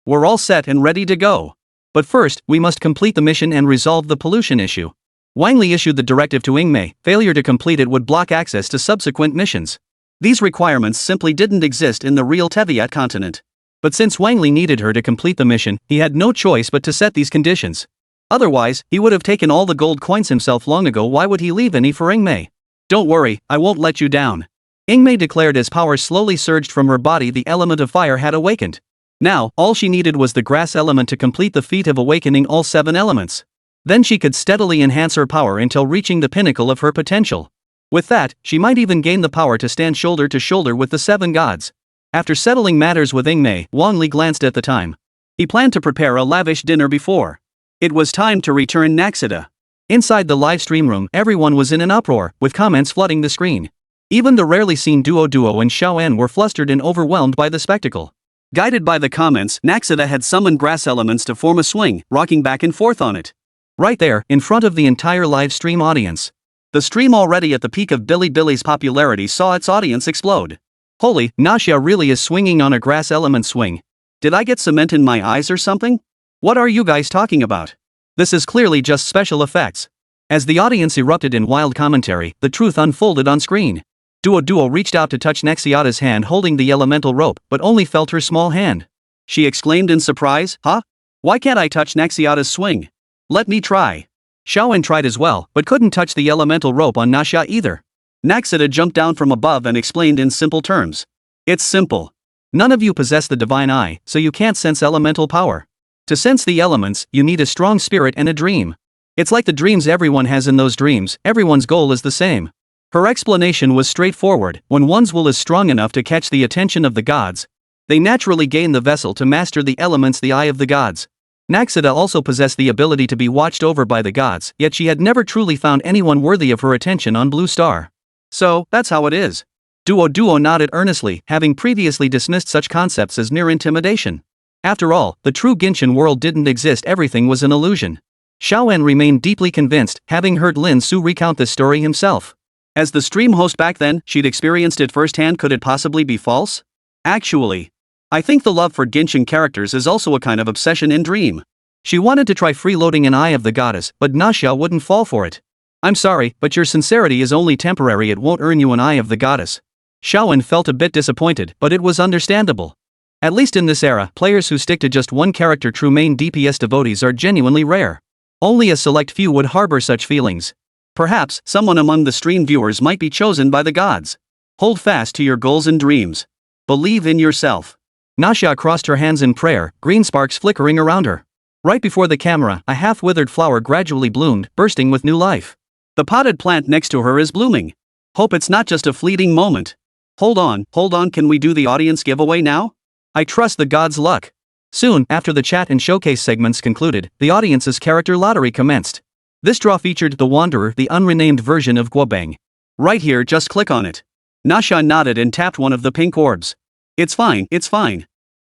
We're all set and ready to go. But first, we must complete the mission and resolve the pollution issue. Wang Li issued the directive to Ingmei. Failure to complete it would block access to subsequent missions. These requirements simply didn't exist in the real Teyvat continent. But since Wang Li needed her to complete the mission, he had no choice but to set these conditions. Otherwise, he would have taken all the gold coins himself long ago. Why would he leave any for Ingmei? Don't worry, I won't let you down. Ingmei declared as power slowly surged from her body. The element of fire had awakened. Now, all she needed was the grass element to complete the feat of awakening all 7 elements. Then she could steadily enhance her power until reaching the pinnacle of her potential. With that, she might even gain the power to stand shoulder to shoulder with the 7 gods. After settling matters with Ingmei, Wang Li glanced at the time. He planned to prepare a lavish dinner before. It was time to return Naxida. Inside the live stream room, everyone was in an uproar, with comments flooding the screen. Even the rarely seen Duo and Xiaoan were flustered and overwhelmed by the spectacle. Guided by the comments, Naxida had summoned grass elements to form a swing, rocking back and forth on it. Right there, in front of the entire live stream audience. The stream, already at the peak of Billy's popularity, saw its audience explode. Holy, Naxia really is swinging on a grass element swing. Did I get cement in my eyes or something? What are you guys talking about? This is clearly just special effects. As the audience erupted in wild commentary, the truth unfolded on screen. Duo reached out to touch Naxiata's hand holding the elemental rope, but only felt her small hand. She exclaimed in surprise, "Huh? Why can't I touch Naxiata's swing? Let me try." Xiaoan tried as well, but couldn't touch the elemental rope on Naxia either. Naxida jumped down from above and explained in simple terms. It's simple. None of you possess the divine eye, so you can't sense elemental power. To sense the elements, you need a strong spirit and a dream. It's like the dreams everyone has. In those dreams, everyone's goal is the same. Her explanation was straightforward. When one's will is strong enough to catch the attention of the gods, they naturally gain the vessel to master the elements, the eye of the gods. Naxida also possessed the ability to be watched over by the gods, yet she had never truly found anyone worthy of her attention on Blue Star. So, that's how it is. Duo nodded earnestly, having previously dismissed such concepts as mere intimidation. After all, the true Genshin world didn't exist. Everything was an illusion. Xiaoan remained deeply convinced, having heard Lin Su recount this story himself. As the stream host back then, she'd experienced it firsthand. Could it possibly be false? Actually, I think the love for Genshin characters is also a kind of obsession in dream. She wanted to try freeloading an eye of the goddess, but Naxia wouldn't fall for it. I'm sorry, but your sincerity is only temporary. It won't earn you an eye of the goddess. Xiaoan felt a bit disappointed, but it was understandable. At least in this era, players who stick to just one character, true main DPS devotees, are genuinely rare. Only a select few would harbor such feelings. Perhaps someone among the stream viewers might be chosen by the gods. Hold fast to your goals and dreams. Believe in yourself. Naxia crossed her hands in prayer, green sparks flickering around her. Right before the camera, a half-withered flower gradually bloomed, bursting with new life. The potted plant next to her is blooming. Hope it's not just a fleeting moment. Hold on, can we do the audience giveaway now? I trust the gods' luck. Soon after the chat and showcase segments concluded, the audience's character lottery commenced. This draw featured the Wanderer, the unrenamed version of Guobang. Right here, just click on it. Naxia nodded and tapped one of the pink orbs. It's fine.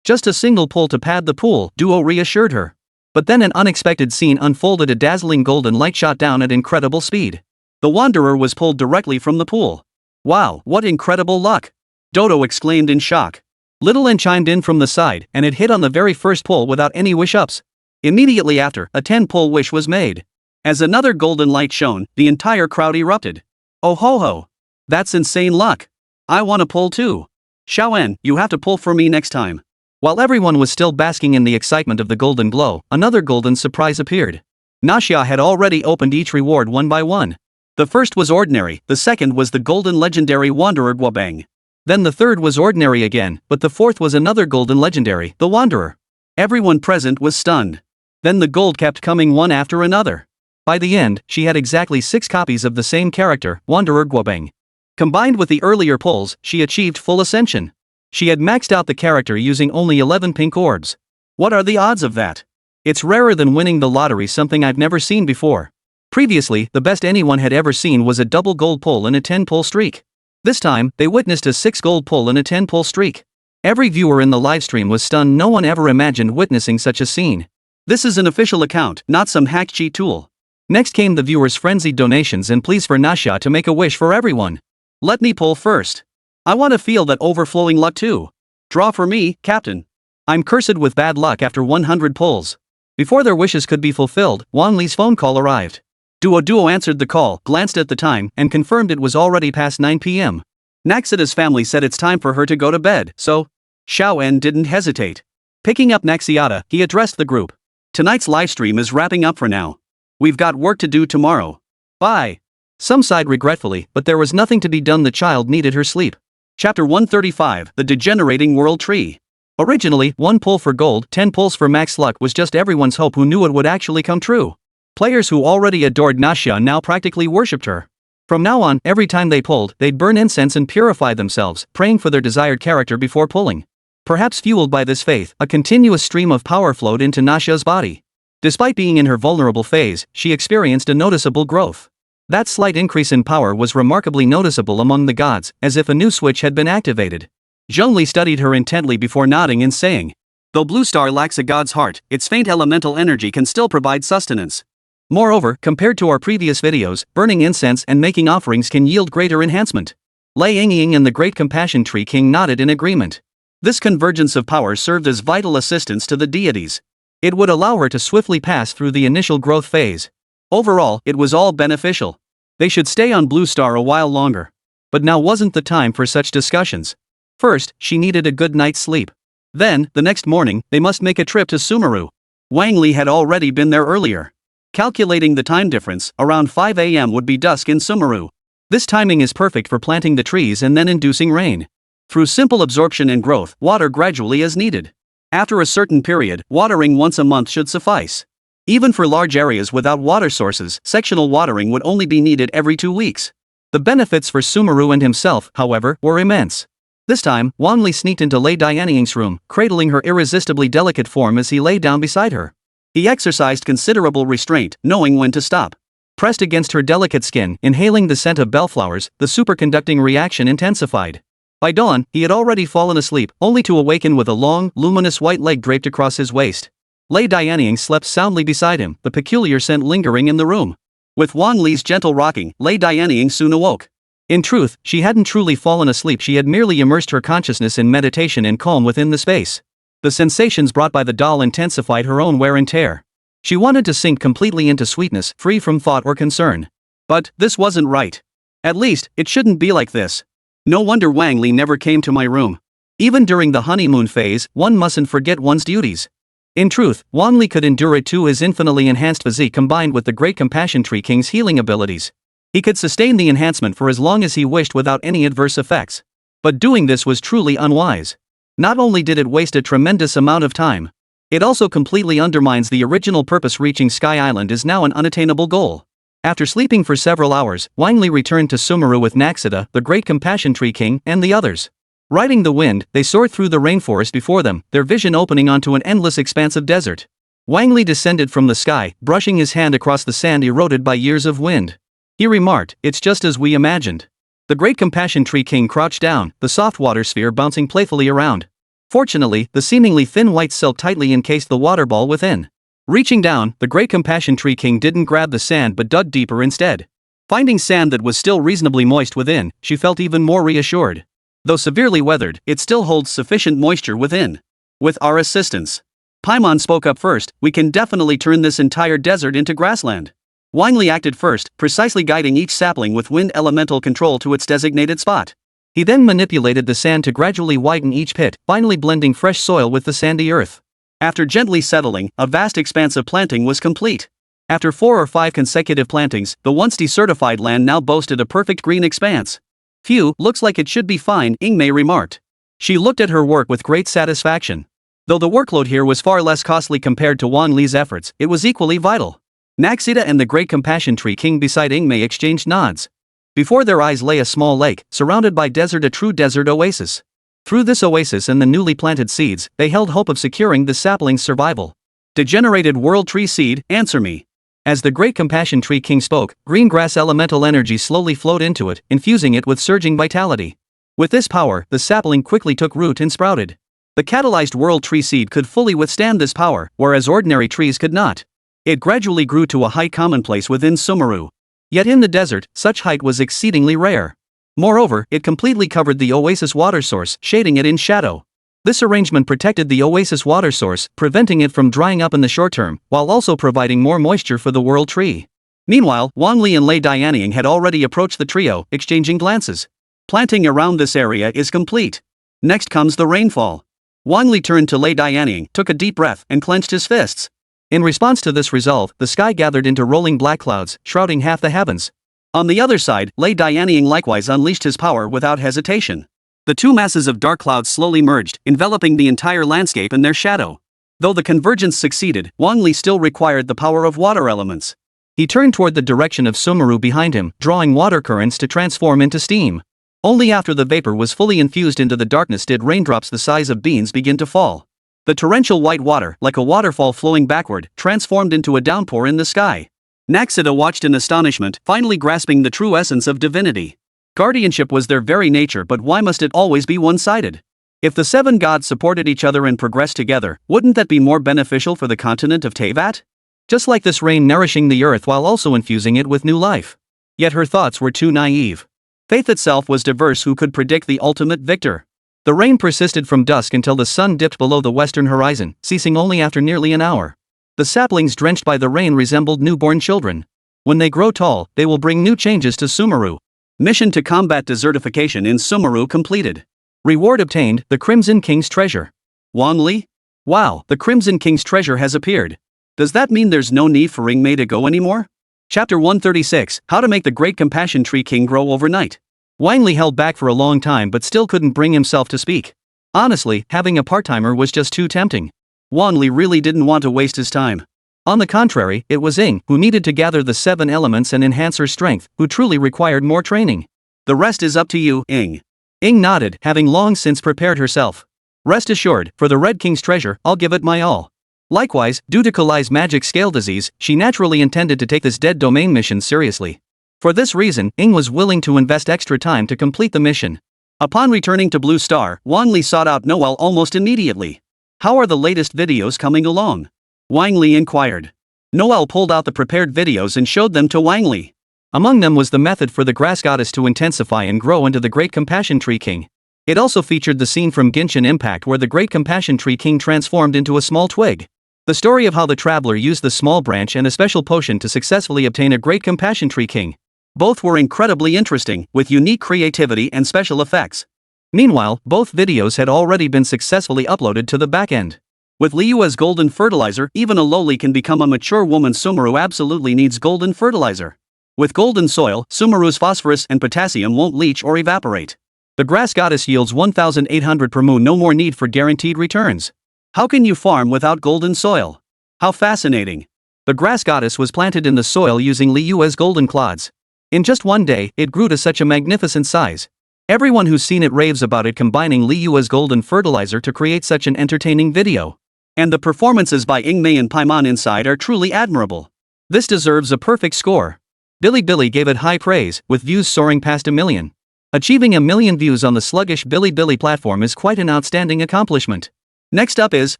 Just a single pull to pad the pool, Duo reassured her. But then an unexpected scene unfolded. A dazzling golden light shot down at incredible speed. The Wanderer was pulled directly from the pool. Wow, what incredible luck! Dodo exclaimed in shock. Little N chimed in from the side, and it hit on the very first pull without any wish-ups. Immediately after, a 10-pull wish was made. As another golden light shone, the entire crowd erupted. Oh ho! That's insane luck! I want to pull too. Xiaoan, you have to pull for me next time. While everyone was still basking in the excitement of the golden glow, another golden surprise appeared. Naxia had already opened each reward one by one. The first was ordinary, the second was the golden legendary Wanderer Guobang. Then the third was ordinary again, but the fourth was another golden legendary, the Wanderer. Everyone present was stunned. Then the gold kept coming one after another. By the end, she had exactly 6 copies of the same character, Wanderer Guobang. Combined with the earlier pulls, she achieved full ascension. She had maxed out the character using only 11 pink orbs. What are the odds of that? It's rarer than winning the lottery, something I've never seen before. Previously, the best anyone had ever seen was a double gold pull and a 10-pull streak. This time, they witnessed a 6 gold pull and a 10-pull streak. Every viewer in the livestream was stunned. No one ever imagined witnessing such a scene. This is an official account, not some hack cheat tool. Next came the viewers' frenzied donations and pleas for Naxia to make a wish for everyone. Let me pull first. I want to feel that overflowing luck too. Draw for me, Captain. I'm cursed with bad luck after 100 pulls. Before their wishes could be fulfilled, Wang Li's phone call arrived. Duo answered the call, glanced at the time, and confirmed it was already past 9 p.m. Naxida's family said it's time for her to go to bed, so Xiao En didn't hesitate. Picking up Naxiata, he addressed the group. Tonight's livestream is wrapping up for now. We've got work to do tomorrow. Bye. Some sighed regretfully, but there was nothing to be done. The child needed her sleep. Chapter 135, The Degenerating World Tree. Originally, 1 pull for gold, 10 pulls for max luck was just everyone's hope who knew it would actually come true. Players who already adored Naxia now practically worshipped her. From now on, every time they pulled, they'd burn incense and purify themselves, praying for their desired character before pulling. Perhaps fueled by this faith, a continuous stream of power flowed into Naxia's body. Despite being in her vulnerable phase, she experienced a noticeable growth. That slight increase in power was remarkably noticeable among the gods, as if a new switch had been activated. Zheng Li studied her intently before nodding and saying, "Though Blue Star lacks a god's heart, its faint elemental energy can still provide sustenance. Moreover, compared to our previous videos, burning incense and making offerings can yield greater enhancement." Lei Yingying and the Great Compassion Tree King nodded in agreement. This convergence of power served as vital assistance to the deities. It would allow her to swiftly pass through the initial growth phase. Overall, it was all beneficial. They should stay on Blue Star a while longer. But now wasn't the time for such discussions. First, she needed a good night's sleep. Then, the next morning, they must make a trip to Sumeru. Wang Li had already been there earlier. Calculating the time difference, around 5 a.m. would be dusk in Sumeru. This timing is perfect for planting the trees and then inducing rain. Through simple absorption and growth, water gradually is needed. After a certain period, watering once a month should suffice. Even for large areas without water sources, sectional watering would only be needed every 2 weeks. The benefits for Sumeru and himself, however, were immense. This time, Wang Li sneaked into Lei Dianying's room, cradling her irresistibly delicate form as he lay down beside her. He exercised considerable restraint, knowing when to stop. Pressed against her delicate skin, inhaling the scent of bellflowers, the superconducting reaction intensified. By dawn, he had already fallen asleep, only to awaken with a long, luminous white leg draped across his waist. Lei Dianying slept soundly beside him, the peculiar scent lingering in the room. With Wang Li's gentle rocking, Lei Dianying soon awoke. In truth, she hadn't truly fallen asleep, she had merely immersed her consciousness in meditation and calm within the space. The sensations brought by the doll intensified her own wear and tear. She wanted to sink completely into sweetness, free from thought or concern. But this wasn't right. At least, it shouldn't be like this. No wonder Wang Li never came to my room. Even during the honeymoon phase, one mustn't forget one's duties. In truth, Wang Li could endure it too. His infinitely enhanced physique combined with the Great Compassion Tree King's healing abilities. He could sustain the enhancement for as long as he wished without any adverse effects. But doing this was truly unwise. Not only did it waste a tremendous amount of time, it also completely undermines the original purpose. Reaching Sky Island is now an unattainable goal. After sleeping for several hours, Wang Li returned to Sumeru with Naxida, the Great Compassion Tree King, and the others. Riding the wind, they soared through the rainforest before them, their vision opening onto an endless expanse of desert. Wang Li descended from the sky, brushing his hand across the sand eroded by years of wind. He remarked, "It's just as we imagined." The Great Compassion Tree King crouched down, the soft water sphere bouncing playfully around. Fortunately, the seemingly thin white silk tightly encased the water ball within. Reaching down, the Great Compassion Tree King didn't grab the sand but dug deeper instead. Finding sand that was still reasonably moist within, she felt even more reassured. Though severely weathered, it still holds sufficient moisture within. With our assistance. Paimon spoke up first, we can definitely turn this entire desert into grassland. Wang Li acted first, precisely guiding each sapling with wind elemental control to its designated spot. He then manipulated the sand to gradually widen each pit, finally blending fresh soil with the sandy earth. After gently settling, a vast expanse of planting was complete. After 4 or 5 consecutive plantings, the once desertified land now boasted a perfect green expanse. "Phew, looks like it should be fine," Ingmei remarked. She looked at her work with great satisfaction. Though the workload here was far less costly compared to Wang Li's efforts, it was equally vital. Naxida and the Great Compassion Tree King beside Ingmei exchanged nods. Before their eyes lay a small lake, surrounded by desert, a true desert oasis. Through this oasis and the newly planted seeds, they held hope of securing the sapling's survival. "Degenerated World Tree Seed, answer me." As the Great Compassion Tree King spoke, green grass elemental energy slowly flowed into it, infusing it with surging vitality. With this power, the sapling quickly took root and sprouted. The catalyzed World Tree Seed could fully withstand this power, whereas ordinary trees could not. It gradually grew to a height commonplace within Sumeru. Yet in the desert, such height was exceedingly rare. Moreover, it completely covered the oasis water source, shading it in shadow. This arrangement protected the oasis water source, preventing it from drying up in the short term, while also providing more moisture for the world tree. Meanwhile, Wang Li and Lei Dianying had already approached the trio, exchanging glances. Planting around this area is complete. Next comes the rainfall. Wang Li turned to Lei Dianying, took a deep breath, and clenched his fists. In response to this resolve, the sky gathered into rolling black clouds, shrouding half the heavens. On the other side, Lei Dianying likewise unleashed his power without hesitation. The two masses of dark clouds slowly merged, enveloping the entire landscape in their shadow. Though the convergence succeeded, Wang Li still required the power of water elements. He turned toward the direction of Sumeru behind him, drawing water currents to transform into steam. Only after the vapor was fully infused into the darkness did raindrops the size of beans begin to fall. The torrential white water, like a waterfall flowing backward, transformed into a downpour in the sky. Naxita watched in astonishment, finally grasping the true essence of divinity. Guardianship was their very nature, but why must it always be one-sided? If the seven gods supported each other and progressed together, wouldn't that be more beneficial for the continent of Teyvat? Just like this rain nourishing the earth while also infusing it with new life. Yet her thoughts were too naive. Faith itself was diverse. Who could predict the ultimate victor? The rain persisted from dusk until the sun dipped below the western horizon, ceasing only after nearly an hour. The saplings drenched by the rain resembled newborn children. When they grow tall, they will bring new changes to Sumeru. Mission to combat desertification in Sumeru completed. Reward obtained, the Crimson King's treasure. Wang Li? Wow, the Crimson King's treasure has appeared. Does that mean there's no need for Ring Mei to go anymore? Chapter 136, How to Make the Great Compassion Tree King Grow Overnight. Wang Li held back for a long time but still couldn't bring himself to speak. Honestly, having a part-timer was just too tempting. Wang Li really didn't want to waste his time. On the contrary, it was Ying, who needed to gather the 7 elements and enhance her strength, who truly required more training. The rest is up to you, Ying. Ying nodded, having long since prepared herself. Rest assured, for the Red King's treasure, I'll give it my all. Likewise, due to Kalai's magic scale disease, she naturally intended to take this dead domain mission seriously. For this reason, Ying was willing to invest extra time to complete the mission. Upon returning to Blue Star, Wang Li sought out Noel almost immediately. How are the latest videos coming along? Wang Li inquired. Noel pulled out the prepared videos and showed them to Wang Li. Among them was the method for the grass goddess to intensify and grow into the Great Compassion Tree King. It also featured the scene from Genshin Impact where the Great Compassion Tree King transformed into a small twig. The story of how the traveler used the small branch and a special potion to successfully obtain a Great Compassion Tree King. Both were incredibly interesting, with unique creativity and special effects. Meanwhile, both videos had already been successfully uploaded to the backend. With Liu as golden fertilizer, even a lowly can become a mature woman. Sumeru absolutely needs golden fertilizer. With golden soil, Sumeru's phosphorus and potassium won't leach or evaporate. The grass goddess yields 1,800 per moon, no more need for guaranteed returns. How can you farm without golden soil? How fascinating. The grass goddess was planted in the soil using Liu as golden clods. In just one day, it grew to such a magnificent size. Everyone who's seen it raves about it, combining Liu as golden fertilizer to create such an entertaining video. And the performances by Ying Mei and Paimon inside are truly admirable. This deserves a perfect score. Bilibili gave it high praise, with views soaring past 1 million. Achieving 1 million views on the sluggish Bilibili platform is quite an outstanding accomplishment. Next up is,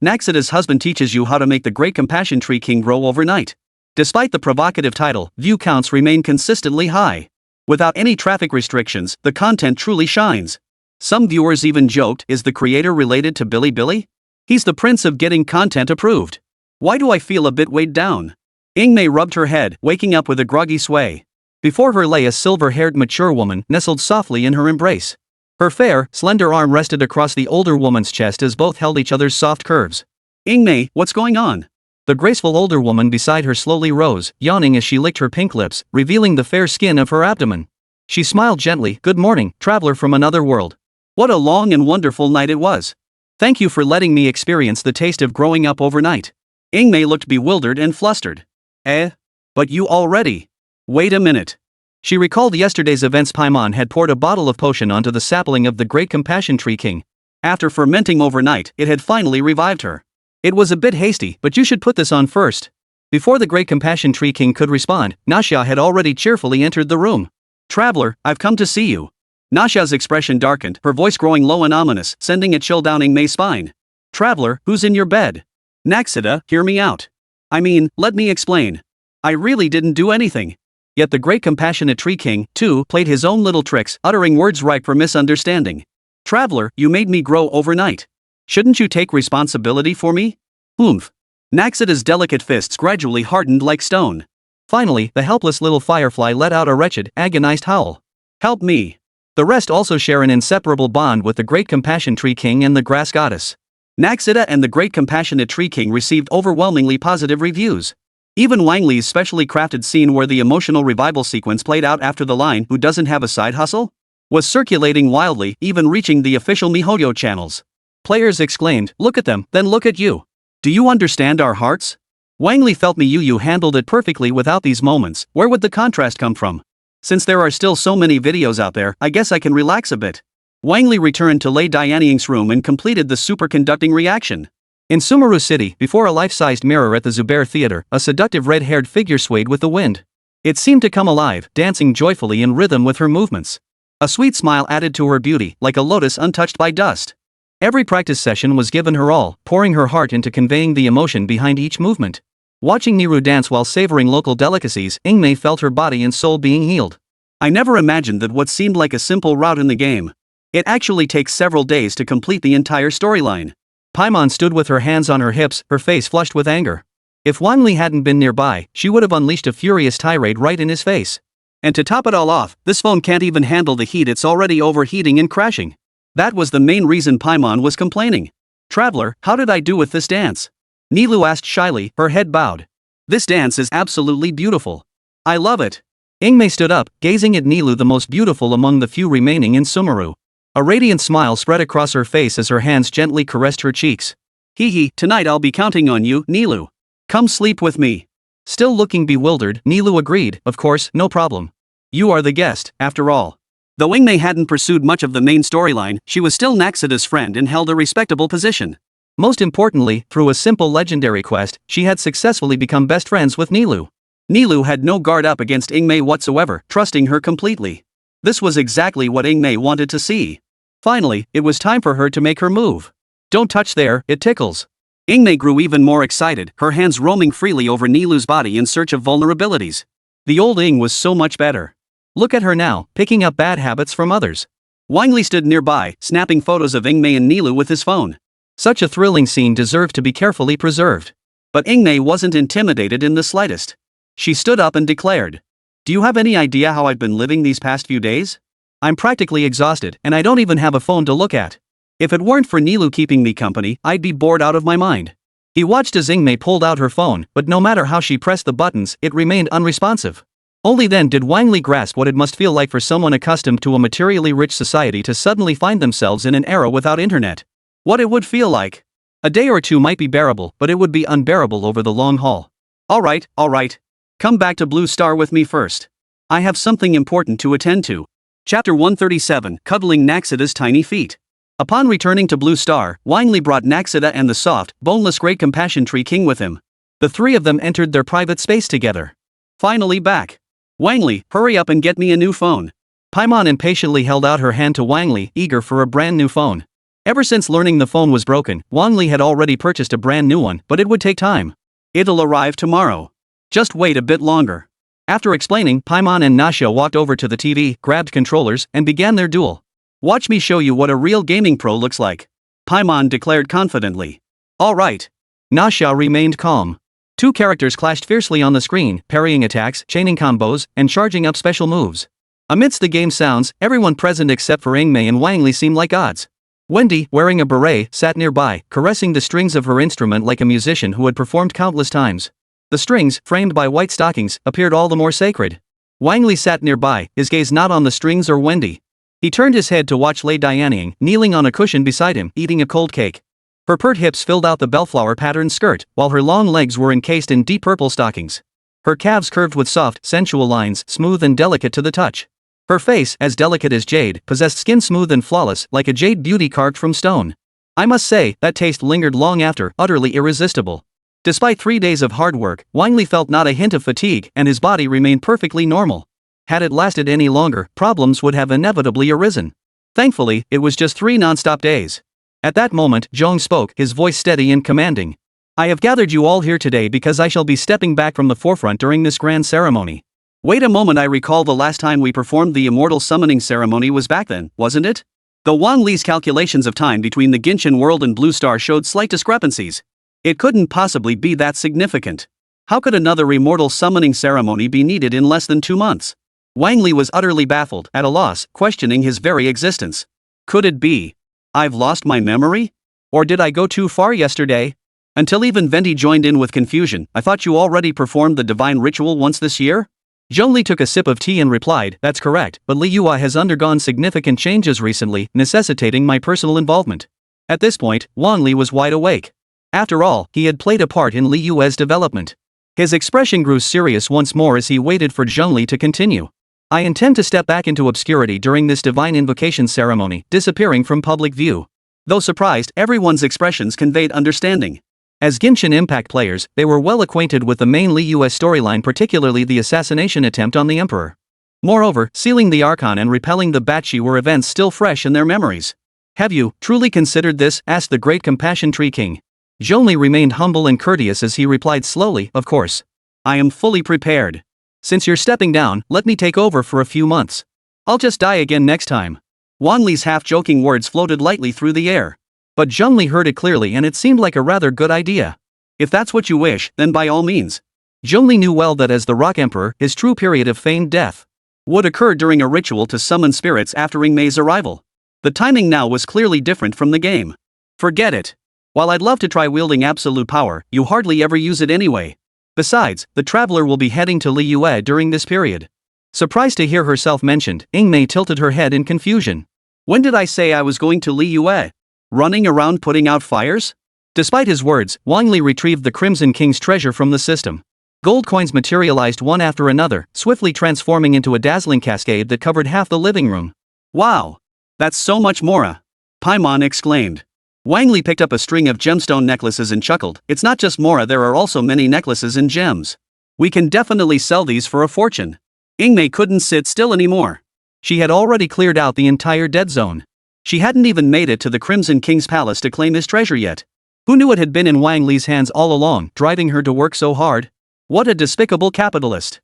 Naxita's husband teaches you how to make the Great Compassion Tree King grow overnight. Despite the provocative title, view counts remain consistently high. Without any traffic restrictions, the content truly shines. Some viewers even joked, is the creator related to Bilibili? He's the prince of getting content approved. Why do I feel a bit weighed down? Ying Mei rubbed her head, waking up with a groggy sway. Before her lay a silver-haired mature woman, nestled softly in her embrace. Her fair, slender arm rested across the older woman's chest as both held each other's soft curves. Ying Mei, what's going on? The graceful older woman beside her slowly rose, yawning as she licked her pink lips, revealing the fair skin of her abdomen. She smiled gently, "Good morning, traveler from another world. What a long and wonderful night it was. Thank you for letting me experience the taste of growing up overnight." Ying Mei looked bewildered and flustered. But you already. Wait a minute. She recalled yesterday's events. Paimon had poured a bottle of potion onto the sapling of the Great Compassion Tree King. After fermenting overnight, it had finally revived her. It was a bit hasty, but you should put this on first. Before the Great Compassion Tree King could respond, Nasha had already cheerfully entered the room. "Traveler, I've come to see you." Nasha's expression darkened, her voice growing low and ominous, sending a chill down Mei's spine. "Traveler, who's in your bed?" "Naxita, hear me out. Let me explain. I really didn't do anything." Yet the Great Compassionate Tree King, too, played his own little tricks, uttering words ripe for misunderstanding. "Traveler, you made me grow overnight. Shouldn't you take responsibility for me? Oomph. Naxida's delicate fists gradually hardened like stone. Finally, the helpless little firefly let out a wretched, agonized howl. Help me. The rest also share an inseparable bond with the Great Compassion Tree King and the Grass Goddess. Naxida and the Great Compassionate Tree King received overwhelmingly positive reviews. Even Wang Li's specially crafted scene where the emotional revival sequence played out after the line "Who doesn't have a side hustle?" was circulating wildly, even reaching the official MiHoYo channels. Players exclaimed, "Look at them, then look at you. Do you understand our hearts?" Wang Li felt MiYuYu handled it perfectly. Without these moments, where would the contrast come from? Since there are still so many videos out there, I guess I can relax a bit. Wang Li returned to Lei Dianying's room and completed the superconducting reaction. In Sumeru City, before a life-sized mirror at the Zubair Theater, a seductive red-haired figure swayed with the wind. It seemed to come alive, dancing joyfully in rhythm with her movements. A sweet smile added to her beauty, like a lotus untouched by dust. Every practice session was given her all, pouring her heart into conveying the emotion behind each movement. Watching Niru dance while savoring local delicacies, Ingmei felt her body and soul being healed. I never imagined that what seemed like a simple route in the game. It actually takes several days to complete the entire storyline. Paimon stood with her hands on her hips, her face flushed with anger. If Wang Li hadn't been nearby, she would have unleashed a furious tirade right in his face. And to top it all off, this phone can't even handle the heat, it's already overheating and crashing. That was the main reason Paimon was complaining. "Traveler, how did I do with this dance?" Nilu asked shyly, her head bowed. "This dance is absolutely beautiful. I love it." Ingmei stood up, gazing at Nilu, the most beautiful among the few remaining in Sumeru. A radiant smile spread across her face as her hands gently caressed her cheeks. "Hee, tonight I'll be counting on you, Nilu. Come sleep with me." Still looking bewildered, Nilu agreed, "Of course, no problem. You are the guest, after all." Though Ingmei hadn't pursued much of the main storyline, she was still Naxida's friend and held a respectable position. Most importantly, through a simple legendary quest, she had successfully become best friends with Nilu. Nilu had no guard up against Ingmei whatsoever, trusting her completely. This was exactly what Ingmei wanted to see. Finally, it was time for her to make her move. "Don't touch there, it tickles." Ingmei grew even more excited, her hands roaming freely over Nilu's body in search of vulnerabilities. The old Ing was so much better. Look at her now, picking up bad habits from others. Wang Li stood nearby, snapping photos of Ingmei and Nilu with his phone. Such a thrilling scene deserved to be carefully preserved. But Ingmei wasn't intimidated in the slightest. She stood up and declared, "Do you have any idea how I've been living these past few days? I'm practically exhausted, and I don't even have a phone to look at. If it weren't for Nilu keeping me company, I'd be bored out of my mind." He watched as Ingmei pulled out her phone, but no matter how she pressed the buttons, it remained unresponsive. Only then did Wang Li grasp what it must feel like for someone accustomed to a materially rich society to suddenly find themselves in an era without internet. What it would feel like. A day or two might be bearable, but it would be unbearable over the long haul. All right. Come back to Blue Star with me first. I have something important to attend to." Chapter 137, Cuddling Naxida's Tiny Feet. Upon returning to Blue Star, Wang Li brought Naxida and the soft, boneless Great Compassion Tree King with him. The three of them entered their private space together. Finally back. "Wang Li, hurry up and get me a new phone." Paimon impatiently held out her hand to Wang Li, eager for a brand new phone. Ever since learning the phone was broken, Wang Li had already purchased a brand new one, but it would take time. "It'll arrive tomorrow. Just wait a bit longer." After explaining, Paimon and Nasha walked over to the TV, grabbed controllers, and began their duel. "Watch me show you what a real gaming pro looks like," Paimon declared confidently. "All right." Nasha remained calm. Two characters clashed fiercely on the screen, parrying attacks, chaining combos, and charging up special moves. Amidst the game sounds, everyone present except for Ingmei and Wang Li seemed like gods. Wendy, wearing a beret, sat nearby, caressing the strings of her instrument like a musician who had performed countless times. The strings, framed by white stockings, appeared all the more sacred. Wang Li sat nearby, his gaze not on the strings or Wendy. He turned his head to watch Lei Dianying, kneeling on a cushion beside him, eating a cold cake. Her pert hips filled out the bellflower-patterned skirt, while her long legs were encased in deep purple stockings. Her calves curved with soft, sensual lines, smooth and delicate to the touch. Her face, as delicate as jade, possessed skin smooth and flawless, like a jade beauty carved from stone. I must say, that taste lingered long after, utterly irresistible. Despite 3 days of hard work, Wang Li felt not a hint of fatigue, and his body remained perfectly normal. Had it lasted any longer, problems would have inevitably arisen. Thankfully, it was just 3 non-stop days. At that moment, Zhong spoke, his voice steady and commanding. "I have gathered you all here today because I shall be stepping back from the forefront during this grand ceremony." Wait a moment, I recall the last time we performed the immortal summoning ceremony was back then, wasn't it? Though Wang Li's calculations of time between the Genshin world and Blue Star showed slight discrepancies, it couldn't possibly be that significant. How could another immortal summoning ceremony be needed in less than 2 months? Wang Li was utterly baffled, at a loss, questioning his very existence. Could it be I've lost my memory? Or did I go too far yesterday? Until even Venti joined in with confusion. I thought you already performed the divine ritual once this year? Zhong Li took a sip of tea and replied, that's correct, but Liyue has undergone significant changes recently, necessitating my personal involvement. At this point, Wang Li was wide awake. After all, he had played a part in Liyue's development. His expression grew serious once more as he waited for Zhong Li to continue. I intend to step back into obscurity during this divine invocation ceremony, disappearing from public view. Though surprised, everyone's expressions conveyed understanding. As Genshin Impact players, they were well acquainted with the main Liyue storyline, particularly the assassination attempt on the Emperor. Moreover, sealing the Archon and repelling the Batshi were events still fresh in their memories. Have you truly considered this? Asked the Great Compassion Tree King. Zhong Li remained humble and courteous as he replied slowly, of course. I am fully prepared. Since you're stepping down, let me take over for a few months. I'll just die again next time. Wang Li's half-joking words floated lightly through the air. But Zhong Li heard it clearly and it seemed like a rather good idea. If that's what you wish, then by all means. Zhong Li knew well that as the Rock Emperor, his true period of feigned death would occur during a ritual to summon spirits after Ingmei's arrival. The timing now was clearly different from the game. Forget it. While I'd love to try wielding absolute power, you hardly ever use it anyway. Besides, the traveler will be heading to Liyue during this period. Surprised to hear herself mentioned, Ingmei tilted her head in confusion. When did I say I was going to Liyue? Running around putting out fires? Despite his words, Wang Li retrieved the Crimson King's treasure from the system. Gold coins materialized one after another, swiftly transforming into a dazzling cascade that covered half the living room. Wow! That's so much Mora! Paimon exclaimed. Wang Li picked up a string of gemstone necklaces and chuckled, it's not just Mora, there are also many necklaces and gems. We can definitely sell these for a fortune. Ingmei couldn't sit still anymore. She had already cleared out the entire dead zone. She hadn't even made it to the Crimson King's palace to claim his treasure yet. Who knew it had been in Wang Li's hands all along, driving her to work so hard? What a despicable capitalist.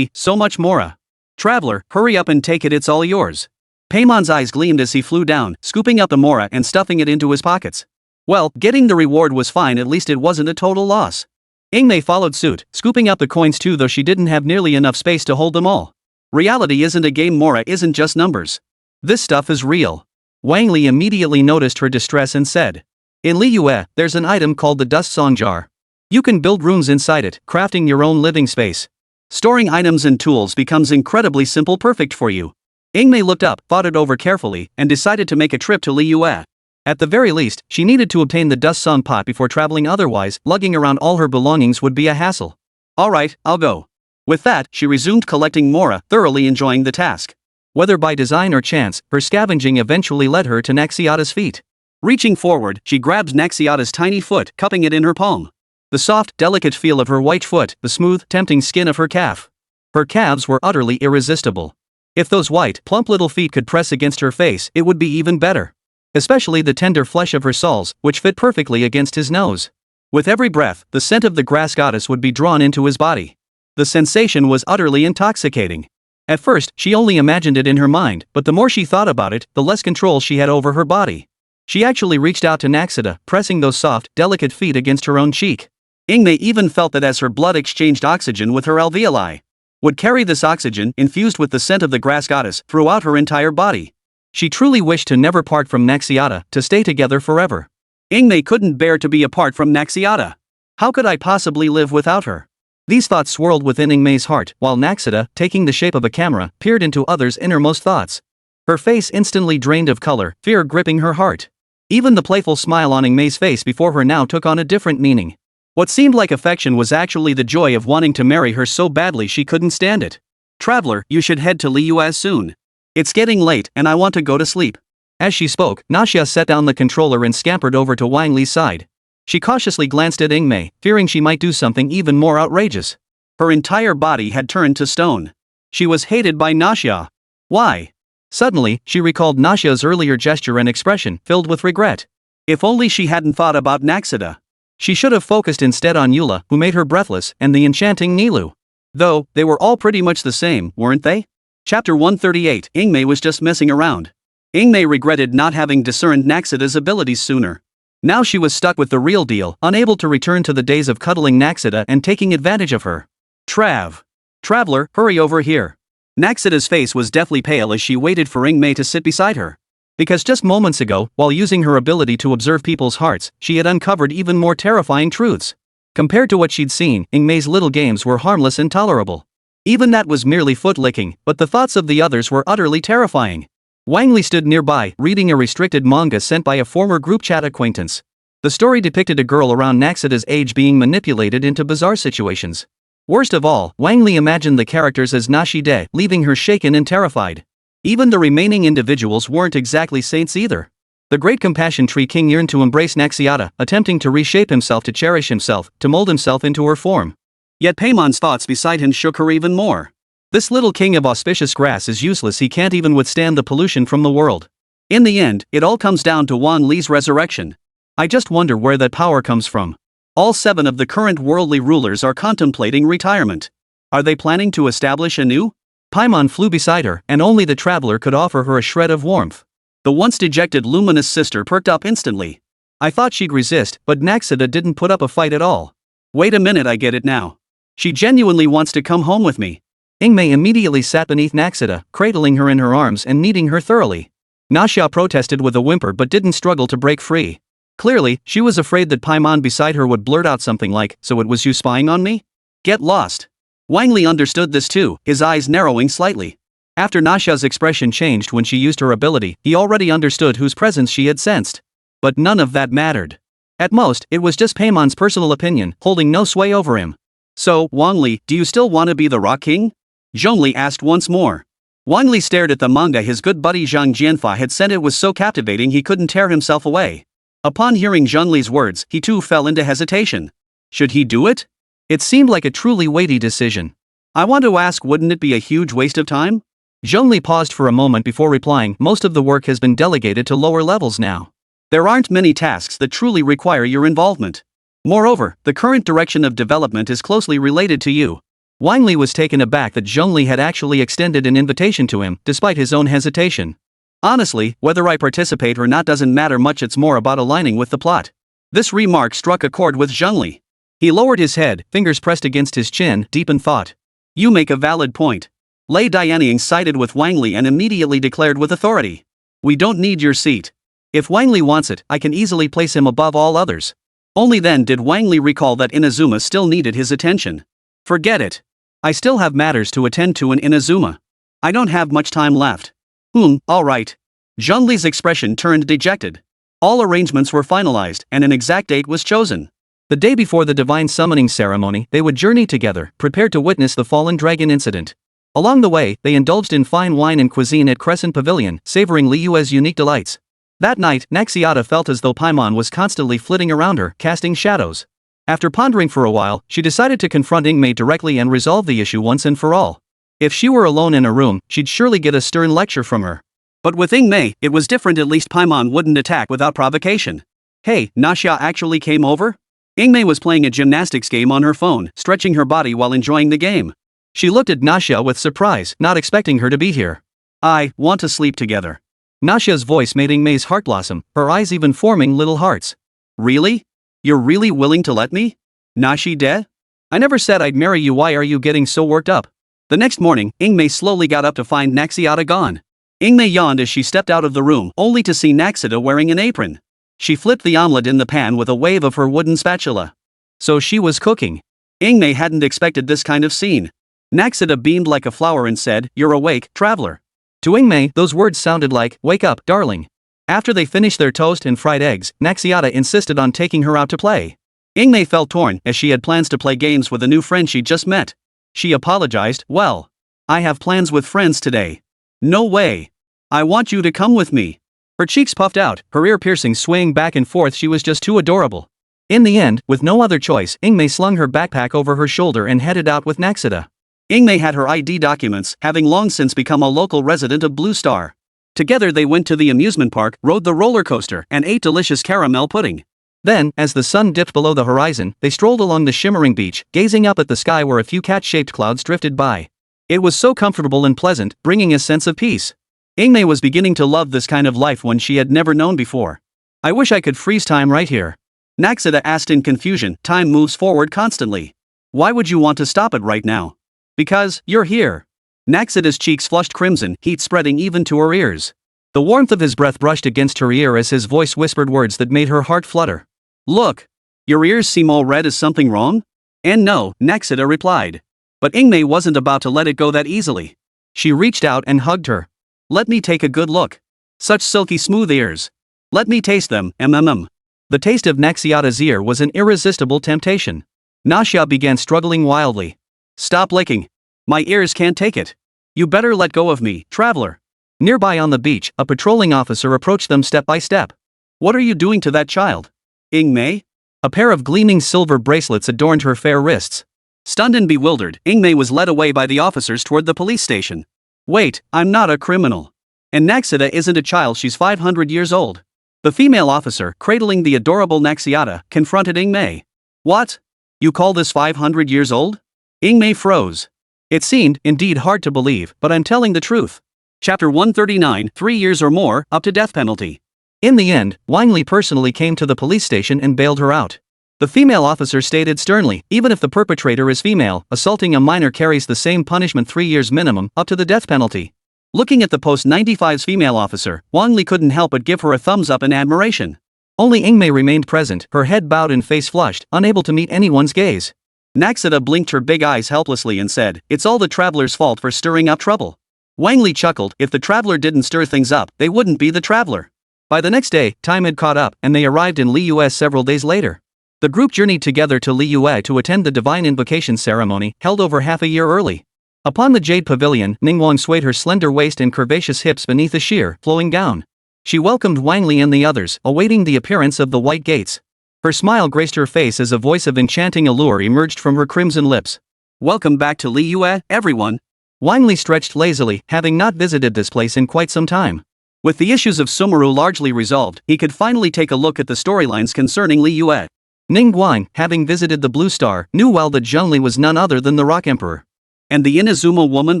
So much Mora. Traveler, hurry up and take it, it's all yours. Paimon's eyes gleamed as he flew down, scooping up the Mora and stuffing it into his pockets. Well, getting the reward was fine, at least it wasn't a total loss. Ingmei followed suit, scooping up the coins too, though she didn't have nearly enough space to hold them all. Reality isn't a game, Mora isn't just numbers. This stuff is real. Wang Li immediately noticed her distress and said, in Liyue, there's an item called the Dust Song Jar. You can build rooms inside it, crafting your own living space. Storing items and tools becomes incredibly simple, perfect for you. Ingmei looked up, thought it over carefully, and decided to make a trip to Liyue. At the very least, she needed to obtain the Dust Song Pot before traveling, otherwise, lugging around all her belongings would be a hassle. Alright, I'll go. With that, she resumed collecting Mora, thoroughly enjoying the task. Whether by design or chance, her scavenging eventually led her to Naxiata's feet. Reaching forward, she grabbed Naxiata's tiny foot, cupping it in her palm. The soft, delicate feel of her white foot, the smooth, tempting skin of her calf. Her calves were utterly irresistible. If those white, plump little feet could press against her face, it would be even better. Especially the tender flesh of her soles, which fit perfectly against his nose. With every breath, the scent of the grass goddess would be drawn into his body. The sensation was utterly intoxicating. At first, she only imagined it in her mind, but the more she thought about it, the less control she had over her body. She actually reached out to Naxiata, pressing those soft, delicate feet against her own cheek. Ingmei even felt that as her blood exchanged oxygen with her alveoli, would carry this oxygen, infused with the scent of the grass goddess, throughout her entire body. She truly wished to never part from Naxiata, to stay together forever. Ingmei couldn't bear to be apart from Naxiata. How could I possibly live without her? These thoughts swirled within Ingmei's heart, while Naxiata, taking the shape of a camera, peered into others' innermost thoughts. Her face instantly drained of color, fear gripping her heart. Even the playful smile on Ingmei's face before her now took on a different meaning. What seemed like affection was actually the joy of wanting to marry her so badly she couldn't stand it. Traveler, you should head to Liyue soon. It's getting late and I want to go to sleep. As she spoke, Naxia set down the controller and scampered over to Wang Li's side. She cautiously glanced at Ingmei, fearing she might do something even more outrageous. Her entire body had turned to stone. She was hated by Naxia. Why? Suddenly, she recalled Naxia's earlier gesture and expression, filled with regret. If only she hadn't thought about Naxiata. She should have focused instead on Eula, who made her breathless, and the enchanting Nilou. Though, they were all pretty much the same, weren't they? Chapter 138, Ingmei was just messing around. Ingmei regretted not having discerned Naxida's abilities sooner. Now she was stuck with the real deal, unable to return to the days of cuddling Naxida and taking advantage of her. Traveler, hurry over here. Naxida's face was deathly pale as she waited for Ingmei to sit beside her. Because just moments ago, while using her ability to observe people's hearts, she had uncovered even more terrifying truths. Compared to what she'd seen, Ingmei's little games were harmless and tolerable. Even that was merely foot-licking, but the thoughts of the others were utterly terrifying. Wang Li stood nearby, reading a restricted manga sent by a former group chat acquaintance. The story depicted a girl around Naxida's age being manipulated into bizarre situations. Worst of all, Wang Li imagined the characters as Nashide, leaving her shaken and terrified. Even the remaining individuals weren't exactly saints either. The Great Compassion Tree King yearned to embrace Naxiata, attempting to reshape himself to cherish himself, to mold himself into her form. Yet Paimon's thoughts beside him shook her even more. This little king of auspicious grass is useless, he can't even withstand the pollution from the world. In the end, it all comes down to Wang Li's resurrection. I just wonder where that power comes from. All 7 of the current worldly rulers are contemplating retirement. Are they planning to establish a new? Paimon flew beside her, and only the traveler could offer her a shred of warmth. The once dejected luminous sister perked up instantly. I thought she'd resist, but Naxida didn't put up a fight at all. Wait a minute, I get it now. She genuinely wants to come home with me. Ingmei immediately sat beneath Naxida, cradling her in her arms and kneading her thoroughly. Nashia protested with a whimper but didn't struggle to break free. Clearly, she was afraid that Paimon beside her would blurt out something like, "So it was you spying on me?" Get lost. Wang Li understood this too, his eyes narrowing slightly. After Nashia's expression changed when she used her ability, he already understood whose presence she had sensed. But none of that mattered. At most, it was just Paimon's personal opinion, holding no sway over him. So, Wang Li, do you still want to be the Rock King? Zhongli asked once more. Wang Li stared at the manga his good buddy Zhang Jianfa had sent. It was so captivating he couldn't tear himself away. Upon hearing Zhongli's words, he too fell into hesitation. Should he do it? It seemed like a truly weighty decision. I want to ask, wouldn't it be a huge waste of time? Zhongli paused for a moment before replying. Most of the work has been delegated to lower levels now. There aren't many tasks that truly require your involvement. Moreover, the current direction of development is closely related to you. Wang Li was taken aback that Zhongli had actually extended an invitation to him, despite his own hesitation. Honestly, whether I participate or not doesn't matter much, it's more about aligning with the plot. This remark struck a chord with Zhongli. He lowered his head, fingers pressed against his chin, deep in thought. You make a valid point. Lei Dianying sided with Wang Li and immediately declared with authority. We don't need your seat. If Wang Li wants it, I can easily place him above all others. Only then did Wang Li recall that Inazuma still needed his attention. Forget it. I still have matters to attend to in Inazuma. I don't have much time left. Alright. Zhongli's expression turned dejected. All arrangements were finalized, and an exact date was chosen. The day before the divine summoning ceremony, they would journey together, prepared to witness the fallen dragon incident. Along the way, they indulged in fine wine and cuisine at Crescent Pavilion, savoring Liyue's unique delights. That night, Naxiata felt as though Paimon was constantly flitting around her, casting shadows. After pondering for a while, she decided to confront Ingmei directly and resolve the issue once and for all. If she were alone in a room, she'd surely get a stern lecture from her. But with Ingmei, it was different. At least Paimon wouldn't attack without provocation. Hey, Nashia actually came over? Ingmei was playing a gymnastics game on her phone, stretching her body while enjoying the game. She looked at Nashia with surprise, not expecting her to be here. I want to sleep together. Nashia's voice made Ingmei's heart blossom, her eyes even forming little hearts. Really? You're really willing to let me? Nashide? I never said I'd marry you. Why are you getting so worked up? The next morning, Ingmei slowly got up to find Naxiata gone. Ingmei yawned as she stepped out of the room, only to see Naxida wearing an apron. She flipped the omelette in the pan with a wave of her wooden spatula. So she was cooking. Ingmei hadn't expected this kind of scene. Naxida beamed like a flower and said, "You're awake, traveler." To Ingmei, those words sounded like, "Wake up, darling." After they finished their toast and fried eggs, Naxiata insisted on taking her out to play. Ingmei felt torn, as she had plans to play games with a new friend she'd just met. She apologized. Well, I have plans with friends today. No way. I want you to come with me. Her cheeks puffed out, her ear piercings swaying back and forth. She was just too adorable. In the end, with no other choice, Ingmei slung her backpack over her shoulder and headed out with Naxida. Ingmei had her ID documents, having long since become a local resident of Blue Star. Together they went to the amusement park, rode the roller coaster, and ate delicious caramel pudding. Then, as the sun dipped below the horizon, they strolled along the shimmering beach, gazing up at the sky where a few cat-shaped clouds drifted by. It was so comfortable and pleasant, bringing a sense of peace. Ingmei was beginning to love this kind of life one she had never known before. I wish I could freeze time right here. Naxita asked in confusion. Time moves forward constantly. Why would you want to stop it right now? Because, you're here. Naxita's cheeks flushed crimson, heat spreading even to her ears. The warmth of his breath brushed against her ear as his voice whispered words that made her heart flutter. Look. Your ears seem all red. Is something wrong? And no, Naxita replied. But Ingmei wasn't about to let it go that easily. She reached out and hugged her. Let me take a good look. Such silky smooth ears. Let me taste them, The taste of Naxiata's ear was an irresistible temptation. Naxia began struggling wildly. Stop licking. My ears can't take it. You better let go of me, traveler. Nearby on the beach, a patrolling officer approached them step by step. What are you doing to that child? Ingmei? A pair of gleaming silver bracelets adorned her fair wrists. Stunned and bewildered, Ingmei was led away by the officers toward the police station. Wait, I'm not a criminal. And Naxita isn't a child, she's 500 years old. The female officer, cradling the adorable Naxiata, confronted Ingmei. What? You call this 500 years old? Ingmei froze. It seemed, indeed, hard to believe, but I'm telling the truth. Chapter 139, 3 years or more, up to death penalty. In the end, Wang Li personally came to the police station and bailed her out. The female officer stated sternly, even if the perpetrator is female, assaulting a minor carries the same punishment, 3 years minimum, up to the death penalty. Looking at the post-95's female officer, Wang Li couldn't help but give her a thumbs up in admiration. Only Ingmei remained present, her head bowed and face flushed, unable to meet anyone's gaze. Naxita blinked her big eyes helplessly and said, It's all the traveler's fault for stirring up trouble. Wang Li chuckled. If the traveler didn't stir things up, they wouldn't be the traveler. By the next day, time had caught up, and they arrived in Liyue several days later. The group journeyed together to Liyue to attend the divine invocation ceremony, held over half a year early. Upon the jade pavilion, Ningguang swayed her slender waist and curvaceous hips beneath a sheer, flowing gown. She welcomed Wang Li and the others, awaiting the appearance of the white gates. Her smile graced her face as a voice of enchanting allure emerged from her crimson lips. Welcome back to Liyue, everyone. Wang Li stretched lazily, having not visited this place in quite some time. With the issues of Sumeru largely resolved, he could finally take a look at the storylines concerning Liyue. Ningguang, having visited the Blue Star, knew well that Zheng Li was none other than the Rock Emperor. And the Inazuma woman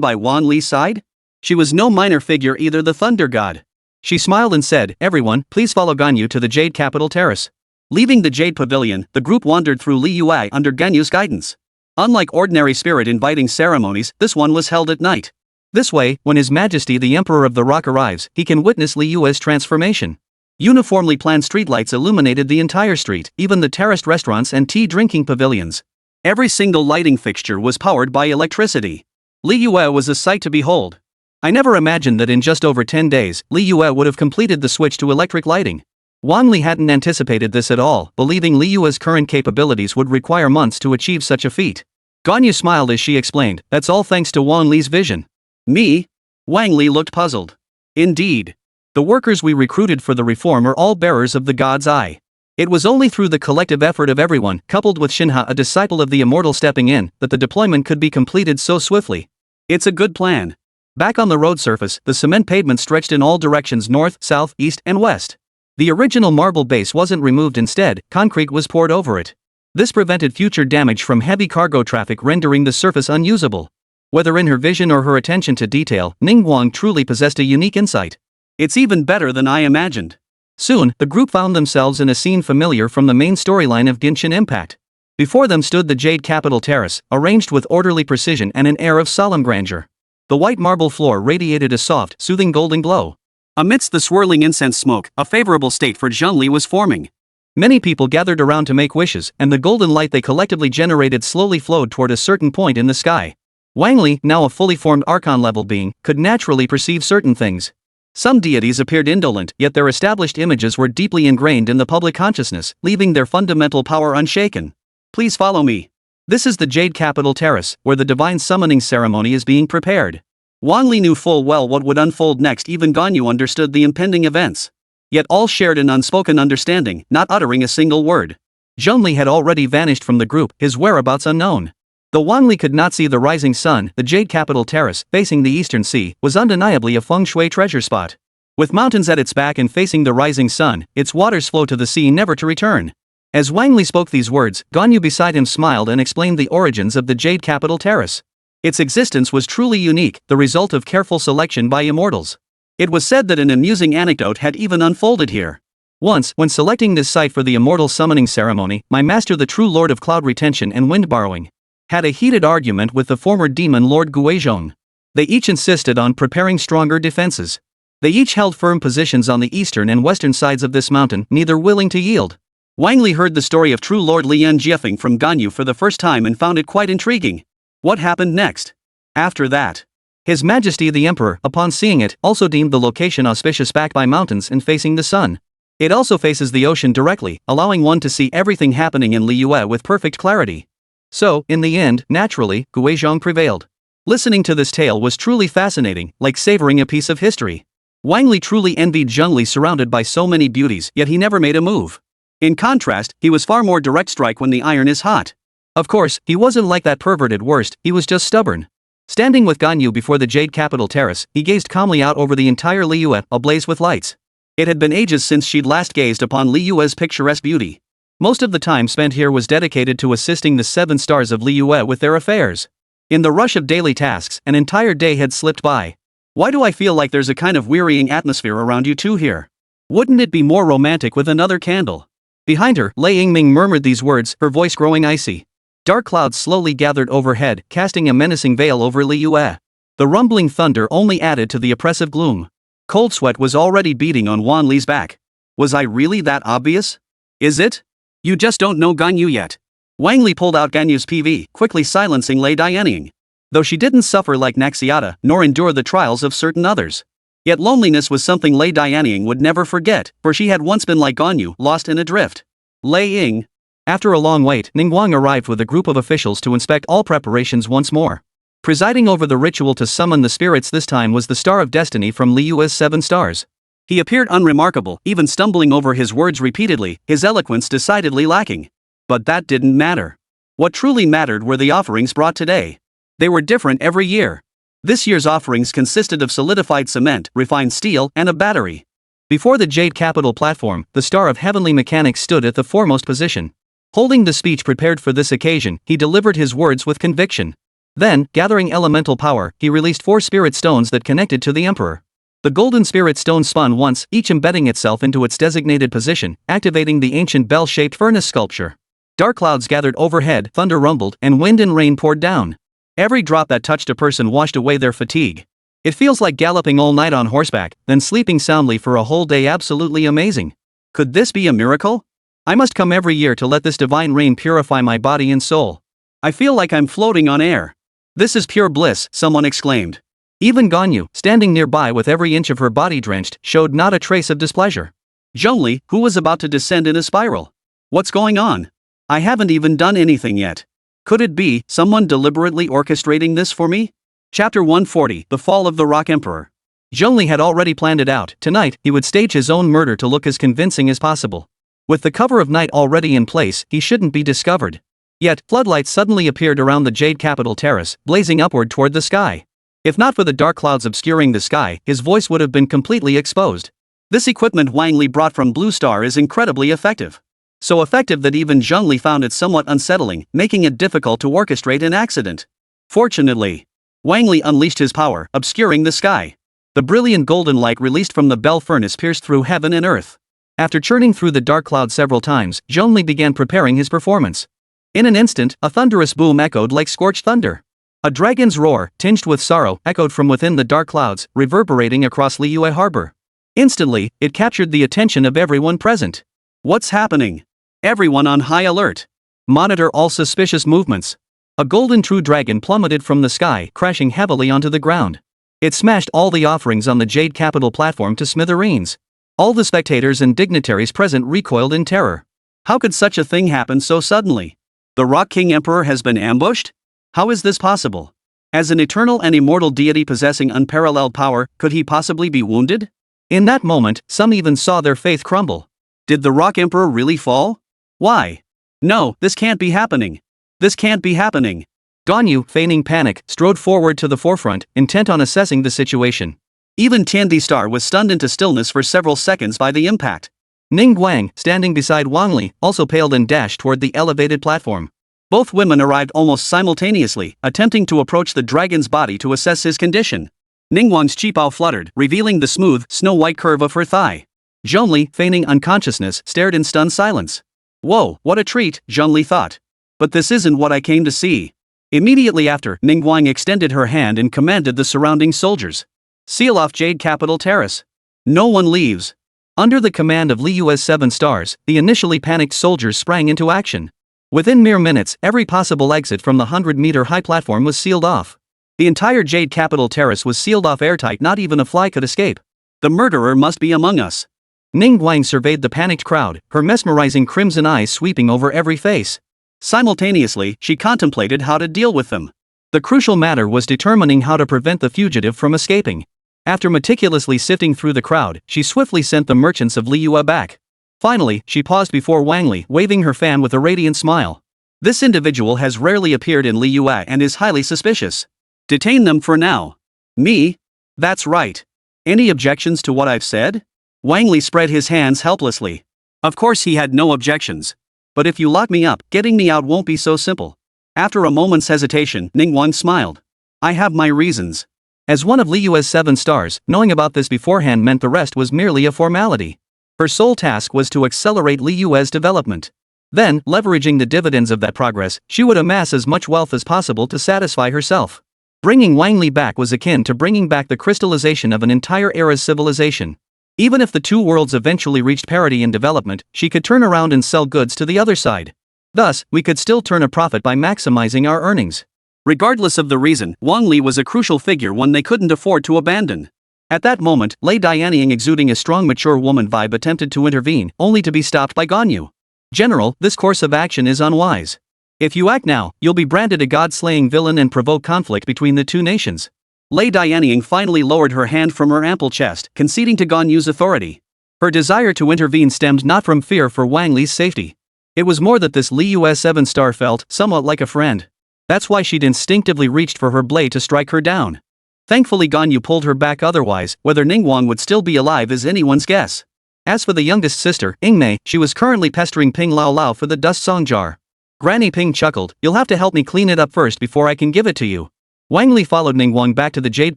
by Wang Li's side? She was no minor figure either, the Thunder God. She smiled and said, Everyone, please follow Ganyu to the Jade Capital Terrace. Leaving the Jade Pavilion, the group wandered through Liyue under Ganyu's guidance. Unlike ordinary spirit-inviting ceremonies, this one was held at night. This way, when His Majesty the Emperor of the Rock arrives, he can witness Liyue's transformation. Uniformly planned streetlights illuminated the entire street, even the terraced restaurants and tea-drinking pavilions. Every single lighting fixture was powered by electricity. Liyue was a sight to behold. I never imagined that in just over 10 days, Liyue would have completed the switch to electric lighting. Wang Li hadn't anticipated this at all, believing Liyue's current capabilities would require months to achieve such a feat. Ganyu smiled as she explained, That's all thanks to Wang Li's vision. Me? Wang Li looked puzzled. Indeed. The workers we recruited for the reform are all bearers of the God's Eye. It was only through the collective effort of everyone, coupled with Shinha, a disciple of the Immortal, stepping in, that the deployment could be completed so swiftly. It's a good plan. Back on the road surface, the cement pavement stretched in all directions, north, south, east, and west. The original marble base wasn't removed, instead, concrete was poured over it. This prevented future damage from heavy cargo traffic, rendering the surface unusable. Whether in her vision or her attention to detail, Ningguang truly possessed a unique insight. It's even better than I imagined. Soon, the group found themselves in a scene familiar from the main storyline of Genshin Impact. Before them stood the Jade Capital Terrace, arranged with orderly precision and an air of solemn grandeur. The white marble floor radiated a soft, soothing golden glow. Amidst the swirling incense smoke, a favorable state for Zheng Li was forming. Many people gathered around to make wishes, and the golden light they collectively generated slowly flowed toward a certain point in the sky. Wang Li, now a fully formed Archon-level being, could naturally perceive certain things. Some deities appeared indolent, yet their established images were deeply ingrained in the public consciousness, leaving their fundamental power unshaken. Please follow me. This is the Jade Capital Terrace, where the divine summoning ceremony is being prepared. Wang Li knew full well what would unfold next. Even Ganyu understood the impending events. Yet all shared an unspoken understanding, not uttering a single word. Zheng Li had already vanished from the group, his whereabouts unknown. Though Wang Li could not see the rising sun, the Jade Capital Terrace, facing the eastern sea, was undeniably a feng shui treasure spot. With mountains at its back and facing the rising sun, its waters flow to the sea, never to return. As Wang Li spoke these words, Ganyu beside him smiled and explained the origins of the Jade Capital Terrace. Its existence was truly unique, the result of careful selection by immortals. It was said that an amusing anecdote had even unfolded here. Once, when selecting this site for the immortal summoning ceremony, my master, the true lord of cloud retention and wind borrowing, had a heated argument with the former demon Lord Gongsi. They each insisted on preparing stronger defenses. They each held firm positions on the eastern and western sides of this mountain, neither willing to yield. Wang Li heard the story of true Lord Lian Jiefeng from Ganyu for the first time and found it quite intriguing. What happened next? After that, His Majesty the Emperor, upon seeing it, also deemed the location auspicious, backed by mountains and facing the sun. It also faces the ocean directly, allowing one to see everything happening in Liyue with perfect clarity. So, in the end, naturally, Gongsi prevailed. Listening to this tale was truly fascinating, like savoring a piece of history. Wang Li truly envied Zheng Li, surrounded by so many beauties, yet he never made a move. In contrast, he was far more direct, strike when the iron is hot. Of course, he wasn't like that perverted worst, he was just stubborn. Standing with Ganyu before the Jade Capital Terrace, he gazed calmly out over the entire Liyue, ablaze with lights. It had been ages since she'd last gazed upon Liyue's picturesque beauty. Most of the time spent here was dedicated to assisting the 7 stars of Liyue with their affairs. In the rush of daily tasks, an entire day had slipped by. Why do I feel like there's a kind of wearying atmosphere around you two here? Wouldn't it be more romantic with another candle? Behind her, Lei Yingming murmured these words, her voice growing icy. Dark clouds slowly gathered overhead, casting a menacing veil over Liyue. The rumbling thunder only added to the oppressive gloom. Cold sweat was already beating on Wang Li's back. Was I really that obvious? Is it? You just don't know Ganyu yet. Wang Li pulled out Ganyu's PV, quickly silencing Lei Dianying. Though she didn't suffer like Naxiata, nor endure the trials of certain others. Yet loneliness was something Lei Dianying would never forget, for she had once been like Ganyu, lost in a drift. Lei Ying. After a long wait, Ningguang arrived with a group of officials to inspect all preparations once more. Presiding over the ritual to summon the spirits this time was the Star of Destiny from Liyue's 7 stars. He appeared unremarkable, even stumbling over his words repeatedly, his eloquence decidedly lacking. But that didn't matter. What truly mattered were the offerings brought today. They were different every year. This year's offerings consisted of solidified cement, refined steel, and a battery. Before the Jade Capital platform, the Star of Heavenly Mechanics stood at the foremost position. Holding the speech prepared for this occasion, he delivered his words with conviction. Then, gathering elemental power, he released 4 spirit stones that connected to the Emperor. The golden spirit stone spun once, each embedding itself into its designated position, activating the ancient bell-shaped furnace sculpture. Dark clouds gathered overhead, thunder rumbled, and wind and rain poured down. Every drop that touched a person washed away their fatigue. It feels like galloping all night on horseback, then sleeping soundly for a whole day. Absolutely amazing. Could this be a miracle? I must come every year to let this divine rain purify my body and soul. I feel like I'm floating on air. This is pure bliss, someone exclaimed. Even Ganyu, standing nearby with every inch of her body drenched, showed not a trace of displeasure. Zheng Li, who was about to descend in a spiral. What's going on? I haven't even done anything yet. Could it be someone deliberately orchestrating this for me? Chapter 140, The Fall of the Rock Emperor. Zheng Li had already planned it out. Tonight, he would stage his own murder to look as convincing as possible. With the cover of night already in place, he shouldn't be discovered. Yet, floodlights suddenly appeared around the Jade Capital Terrace, blazing upward toward the sky. If not for the dark clouds obscuring the sky, his voice would have been completely exposed. This equipment Wang Li brought from Blue Star is incredibly effective. So effective that even Zheng Li found it somewhat unsettling, making it difficult to orchestrate an accident. Fortunately, Wang Li unleashed his power, obscuring the sky. The brilliant golden light released from the bell furnace pierced through heaven and earth. After churning through the dark cloud several times, Zheng Li began preparing his performance. In an instant, a thunderous boom echoed like scorched thunder. A dragon's roar, tinged with sorrow, echoed from within the dark clouds, reverberating across Liyue Harbor. Instantly, it captured the attention of everyone present. What's happening? Everyone on high alert. Monitor all suspicious movements. A golden true dragon plummeted from the sky, crashing heavily onto the ground. It smashed all the offerings on the Jade Capital platform to smithereens. All the spectators and dignitaries present recoiled in terror. How could such a thing happen so suddenly? The Rock King Emperor has been ambushed? How is this possible? As an eternal and immortal deity possessing unparalleled power, could he possibly be wounded? In that moment, some even saw their faith crumble. Did the Rock Emperor really fall? Why? No, this can't be happening. This can't be happening. Ganyu, feigning panic, strode forward to the forefront, intent on assessing the situation. Even Tiandi Star was stunned into stillness for several seconds by the impact. Ningguang, standing beside Wang Li, also paled and dashed toward the elevated platform. Both women arrived almost simultaneously, attempting to approach the dragon's body to assess his condition. Ningguang's qipao fluttered, revealing the smooth, snow-white curve of her thigh. Zhongli, feigning unconsciousness, stared in stunned silence. Whoa, what a treat, Zhongli thought. But this isn't what I came to see. Immediately after, Ningguang extended her hand and commanded the surrounding soldiers. Seal off Jade Capital Terrace. No one leaves. Under the command of Liu's 7 stars, the initially panicked soldiers sprang into action. Within mere minutes, every possible exit from the 100-meter-high platform was sealed off. The entire Jade Capital Terrace was sealed off airtight, not even a fly could escape. The murderer must be among us. Ningguang surveyed the panicked crowd, her mesmerizing crimson eyes sweeping over every face. Simultaneously, she contemplated how to deal with them. The crucial matter was determining how to prevent the fugitive from escaping. After meticulously sifting through the crowd, she swiftly sent the merchants of Liyue back. Finally, she paused before Wang Li, waving her fan with a radiant smile. This individual has rarely appeared in Liyue and is highly suspicious. Detain them for now. Me? That's right. Any objections to what I've said? Wang Li spread his hands helplessly. Of course he had no objections. But if you lock me up, getting me out won't be so simple. After a moment's hesitation, Ningguang smiled. I have my reasons. As one of Liyue's 7 stars, knowing about this beforehand meant the rest was merely a formality. Her sole task was to accelerate Liyue's development. Then, leveraging the dividends of that progress, she would amass as much wealth as possible to satisfy herself. Bringing Wang Li back was akin to bringing back the crystallization of an entire era's civilization. Even if the 2 worlds eventually reached parity in development, she could turn around and sell goods to the other side. Thus, we could still turn a profit by maximizing our earnings. Regardless of the reason, Wang Li was a crucial figure one they couldn't afford to abandon. At that moment, Lei Dianying, exuding a strong mature woman vibe, attempted to intervene, only to be stopped by Ganyu. General, this course of action is unwise. If you act now, you'll be branded a god-slaying villain and provoke conflict between the 2 nations. Lei Dianying finally lowered her hand from her ample chest, conceding to Ganyu's authority. Her desire to intervene stemmed not from fear for Wang Li's safety. It was more that this Liyue 7-star felt somewhat like a friend. That's why she'd instinctively reached for her blade to strike her down. Thankfully Ganyu pulled her back, otherwise, whether Ningguang would still be alive is anyone's guess. As for the youngest sister, Ingmei, she was currently pestering Ping Lao Lao for the dust song jar. Granny Ping chuckled, "You'll have to help me clean it up first before I can give it to you." Wang Li followed Ningguang back to the Jade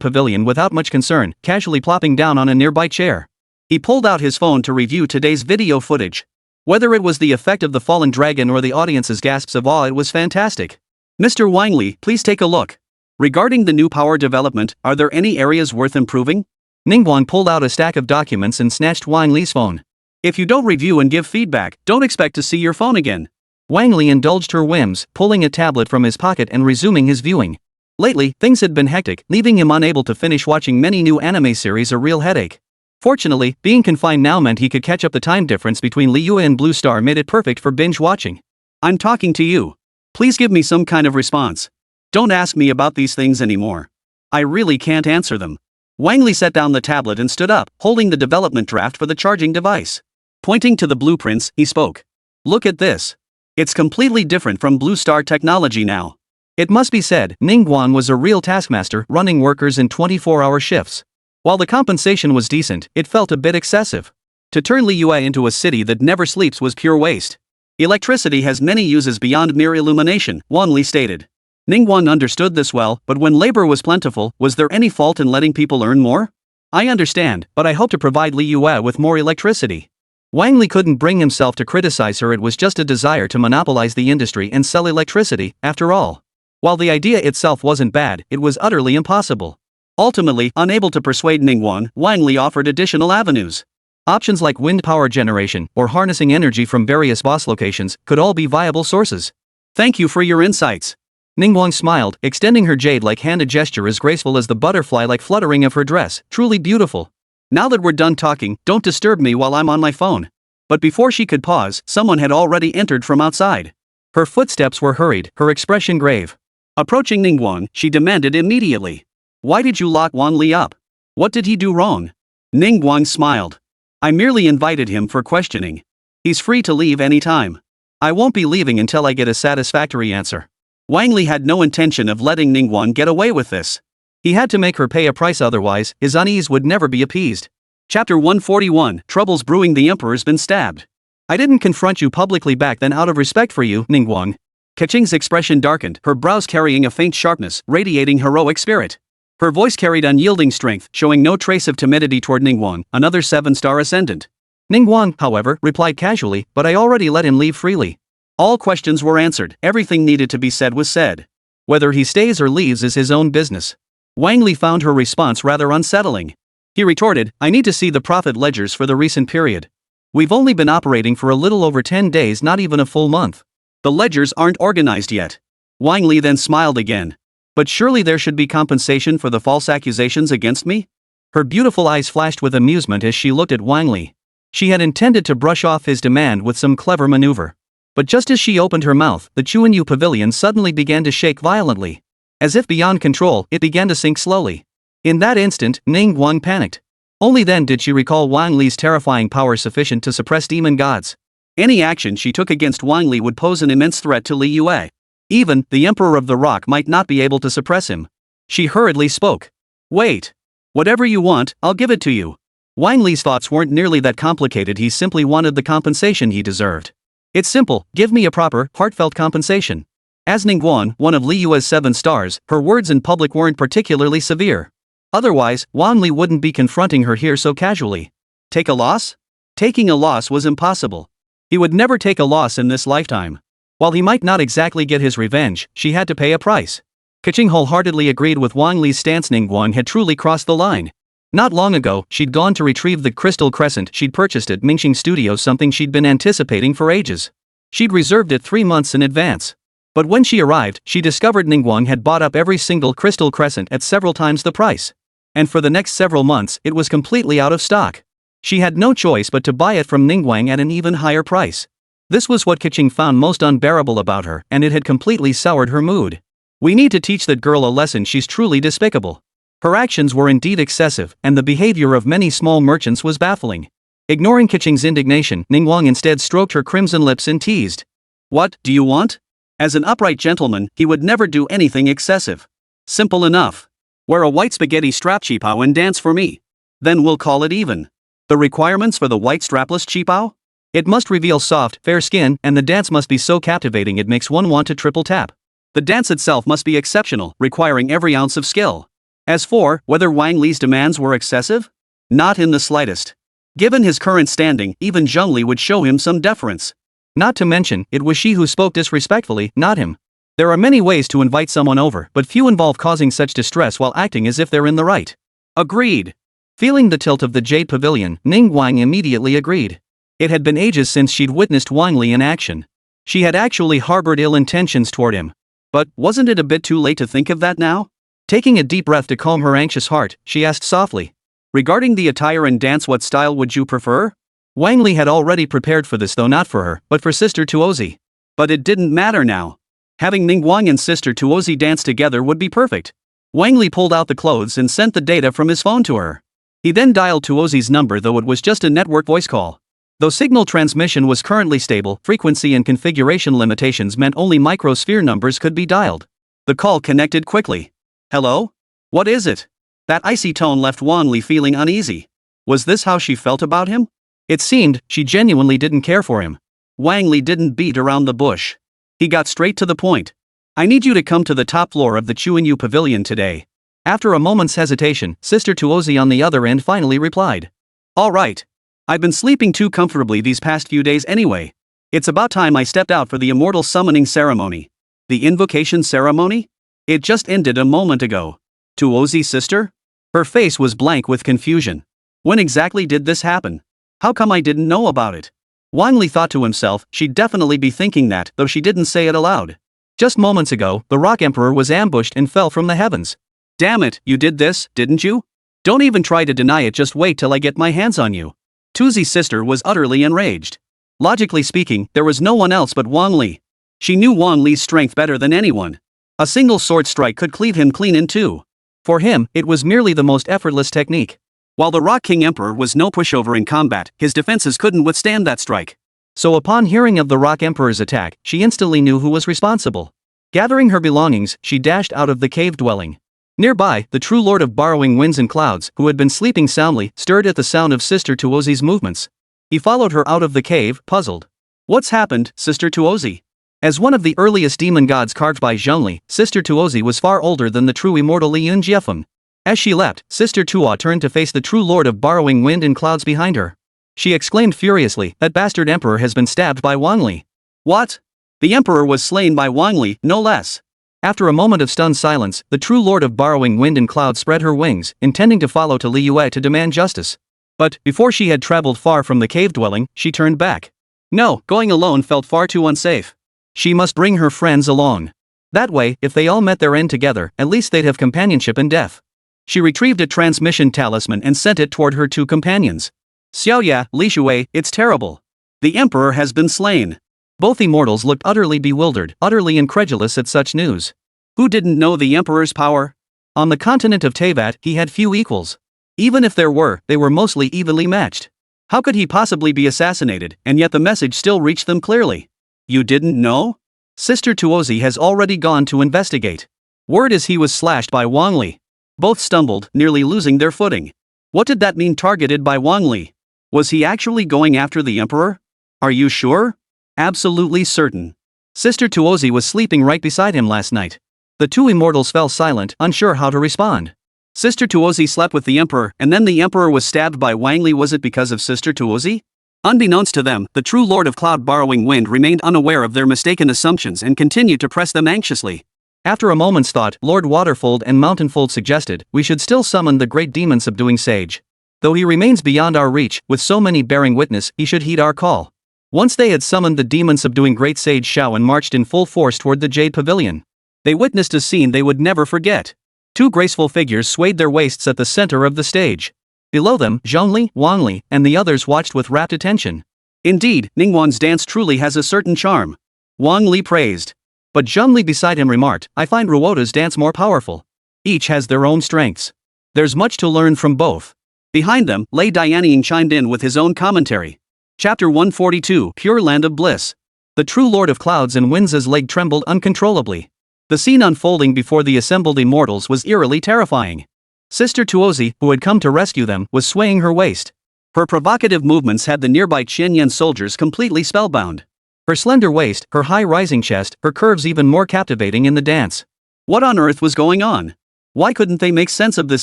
Pavilion without much concern, casually plopping down on a nearby chair. He pulled out his phone to review today's video footage. Whether it was the effect of the fallen dragon or the audience's gasps of awe, it was fantastic. Mr. Wang Li, please take a look. Regarding the new power development, are there any areas worth improving? Ningguang pulled out a stack of documents and snatched Wang Li's phone. If you don't review and give feedback, don't expect to see your phone again. Wang Li indulged her whims, pulling a tablet from his pocket and resuming his viewing. Lately, things had been hectic, leaving him unable to finish watching many new anime series, a real headache. Fortunately, being confined now meant he could catch up. The time difference between Liyue and Blue Star made it perfect for binge watching. I'm talking to you. Please give me some kind of response. Don't ask me about these things anymore. I really can't answer them. Wang Li set down the tablet and stood up, holding the development draft for the charging device. Pointing to the blueprints, he spoke. Look at this. It's completely different from Blue Star technology now. It must be said, Ningguang was a real taskmaster, running workers in 24-hour shifts. While the compensation was decent, it felt a bit excessive. To turn Liyue into a city that never sleeps was pure waste. Electricity has many uses beyond mere illumination, Wang Li stated. Ningguang understood this well, but when labor was plentiful, was there any fault in letting people earn more? I understand, but I hope to provide Liyue with more electricity. Wang Li couldn't bring himself to criticize her. It was just a desire to monopolize the industry and sell electricity, after all. While the idea itself wasn't bad, it was utterly impossible. Ultimately, unable to persuade Ningguang, Wang Li offered additional avenues. Options like wind power generation or harnessing energy from various boss locations could all be viable sources. Thank you for your insights. Ningguang smiled, extending her jade-like hand, a gesture as graceful as the butterfly-like fluttering of her dress, truly beautiful. Now that we're done talking, don't disturb me while I'm on my phone. But before she could pause, someone had already entered from outside. Her footsteps were hurried, her expression grave. Approaching Ningguang, she demanded immediately. Why did you lock Wang Li up? What did he do wrong? Ningguang smiled. I merely invited him for questioning. He's free to leave any time. I won't be leaving until I get a satisfactory answer. Wang Li had no intention of letting Ningguang get away with this. He had to make her pay a price, otherwise, his unease would never be appeased. Chapter 141, Troubles Brewing. The Emperor's been stabbed. I didn't confront you publicly back then out of respect for you, Ningguang. Kaching's expression darkened, her brows carrying a faint sharpness, radiating heroic spirit. Her voice carried unyielding strength, showing no trace of timidity toward Ningguang, another 7-star ascendant. Ningguang, however, replied casually, "But I already let him leave freely." All questions were answered, everything needed to be said was said. Whether he stays or leaves is his own business. Wang Li found her response rather unsettling. He retorted, "I need to see the profit ledgers for the recent period. We've only been operating for a little over 10 days, not even a full month. The ledgers aren't organized yet." Wang Li then smiled again. "But surely there should be compensation for the false accusations against me?" Her beautiful eyes flashed with amusement as she looked at Wang Li. She had intended to brush off his demand with some clever maneuver. But just as she opened her mouth, the Chuanyu pavilion suddenly began to shake violently. As if beyond control, it began to sink slowly. In that instant, Ningguang panicked. Only then did she recall Wang Li's terrifying power sufficient to suppress demon gods. Any action she took against Wang Li would pose an immense threat to Li Yue. Even the Emperor of the Rock might not be able to suppress him. She hurriedly spoke. "Wait. Whatever you want, I'll give it to you." Wang Li's thoughts weren't nearly that complicated, he simply wanted the compensation he deserved. "It's simple, give me a proper, heartfelt compensation." As Ningguang, one of Li Yue's 7 stars, her words in public weren't particularly severe. Otherwise, Wang Li wouldn't be confronting her here so casually. Take a loss? Taking a loss was impossible. He would never take a loss in this lifetime. While he might not exactly get his revenge, she had to pay a price. Keqing wholeheartedly agreed with Wang Li's stance. Ningguang had truly crossed the line. Not long ago, she'd gone to retrieve the crystal crescent she'd purchased at Mingxing Studio, something she'd been anticipating for ages. She'd reserved it 3 months in advance. But when she arrived, she discovered Ningguang had bought up every single crystal crescent at several times the price. And for the next several months, it was completely out of stock. She had no choice but to buy it from Ningguang at an even higher price. This was what Keqing found most unbearable about her, and it had completely soured her mood. We need to teach that girl a lesson. She's truly despicable. Her actions were indeed excessive, and the behavior of many small merchants was baffling. Ignoring Keqing's indignation, Ningguang instead stroked her crimson lips and teased. "What do you want?" As an upright gentleman, he would never do anything excessive. Simple enough. Wear a white spaghetti strap cheapao and dance for me. Then we'll call it even. The requirements for the white strapless cheapao? It must reveal soft, fair skin, and the dance must be so captivating it makes one want to triple tap. The dance itself must be exceptional, requiring every ounce of skill. As for whether Wang Li's demands were excessive? Not in the slightest. Given his current standing, even Zhongli would show him some deference. Not to mention, it was she who spoke disrespectfully, not him. There are many ways to invite someone over, but few involve causing such distress while acting as if they're in the right. Agreed. Feeling the tilt of the Jade Pavilion, Ningguang immediately agreed. It had been ages since she'd witnessed Wang Li in action. She had actually harbored ill intentions toward him. But wasn't it a bit too late to think of that now? Taking a deep breath to calm her anxious heart, she asked softly. "Regarding the attire and dance, what style would you prefer?" Wang Li had already prepared for this, though not for her, but for Sister Tuozi. But it didn't matter now. Having Ningguang and Sister Tuozi dance together would be perfect. Wang Li pulled out the clothes and sent the data from his phone to her. He then dialed Tuozi's number, though it was just a network voice call. Though signal transmission was currently stable, frequency and configuration limitations meant only microsphere numbers could be dialed. The call connected quickly. "Hello? What is it?" That icy tone left Wang Li feeling uneasy. Was this how she felt about him? It seemed she genuinely didn't care for him. Wang Li didn't beat around the bush. He got straight to the point. "I need you to come to the top floor of the Chuanyu Pavilion today." After a moment's hesitation, Sister Tuozi on the other end finally replied. "All right. I've been sleeping too comfortably these past few days anyway. It's about time I stepped out for the immortal summoning ceremony." The invocation ceremony? It just ended a moment ago. Tuozi's sister? Her face was blank with confusion. When exactly did this happen? How come I didn't know about it? Wang Li thought to himself, she'd definitely be thinking that, though she didn't say it aloud. Just moments ago, the Rock Emperor was ambushed and fell from the heavens. Damn it, you did this, didn't you? Don't even try to deny it, just wait till I get my hands on you. Tuozi's sister was utterly enraged. Logically speaking, there was no one else but Wang Li. She knew Wang Li's strength better than anyone. A single sword strike could cleave him clean in two. For him, it was merely the most effortless technique. While the Rock King Emperor was no pushover in combat, his defenses couldn't withstand that strike. So upon hearing of the Rock Emperor's attack, she instantly knew who was responsible. Gathering her belongings, she dashed out of the cave dwelling. Nearby, the true lord of borrowing winds and clouds, who had been sleeping soundly, stirred at the sound of Sister Tuozi's movements. He followed her out of the cave, puzzled. What's happened, Sister Tuozi? As one of the earliest demon gods carved by Zhongli, Sister Tuozi was far older than the true immortal Li Yunjiefeng. As she leapt, Sister Tuo turned to face the true lord of borrowing wind and clouds behind her. She exclaimed furiously, "That bastard emperor has been stabbed by Wang Li." "What?" "The emperor was slain by Wang Li, no less." After a moment of stunned silence, the true lord of borrowing wind and cloud spread her wings, intending to follow to Liyue to demand justice. But, before she had traveled far from the cave dwelling, she turned back. No, going alone felt far too unsafe. She must bring her friends along. That way, if they all met their end together, at least they'd have companionship in death. She retrieved a transmission talisman and sent it toward her two companions. "Xiaoya, Li Shui, it's terrible. The emperor has been slain." Both immortals looked utterly bewildered, utterly incredulous at such news. Who didn't know the emperor's power? On the continent of Teyvat, he had few equals. Even if there were, they were mostly evenly matched. How could he possibly be assassinated, and yet the message still reached them clearly? "You didn't know? Sister Tuozi has already gone to investigate. Word is he was slashed by Wang Li." Both stumbled, nearly losing their footing. What did that mean, targeted by Wang Li? Was he actually going after the emperor? "Are you sure?" "Absolutely certain. Sister Tuozi was sleeping right beside him last night." The two immortals fell silent, unsure how to respond. Sister Tuozi slept with the emperor, and then the emperor was stabbed by Wang Li. Was it because of Sister Tuozi? Unbeknownst to them, the true lord of cloud borrowing wind remained unaware of their mistaken assumptions and continued to press them anxiously. After a moment's thought, Lord Waterfold and Mountainfold suggested, "We should still summon the great demon subduing sage. Though he remains beyond our reach, with so many bearing witness, he should heed our call." Once they had summoned the demon subduing great sage Shao and marched in full force toward the Jade Pavilion. They witnessed a scene they would never forget. Two graceful figures swayed their waists at the center of the stage. Below them, Zhongli, Wang Li, and the others watched with rapt attention. "Indeed, Ningguang's dance truly has a certain charm," Wang Li praised. But Zhongli beside him remarked, "I find Ruota's dance more powerful. Each has their own strengths. There's much to learn from both." Behind them, Lei Dianying chimed in with his own commentary. Chapter 142, Pure Land of Bliss. The true Lord of Clouds and Wind's leg trembled uncontrollably. The scene unfolding before the assembled immortals was eerily terrifying. Sister Tuozi, who had come to rescue them, was swaying her waist. Her provocative movements had the nearby Qianyan soldiers completely spellbound. Her slender waist, her high-rising chest, her curves even more captivating in the dance. What on earth was going on? Why couldn't they make sense of this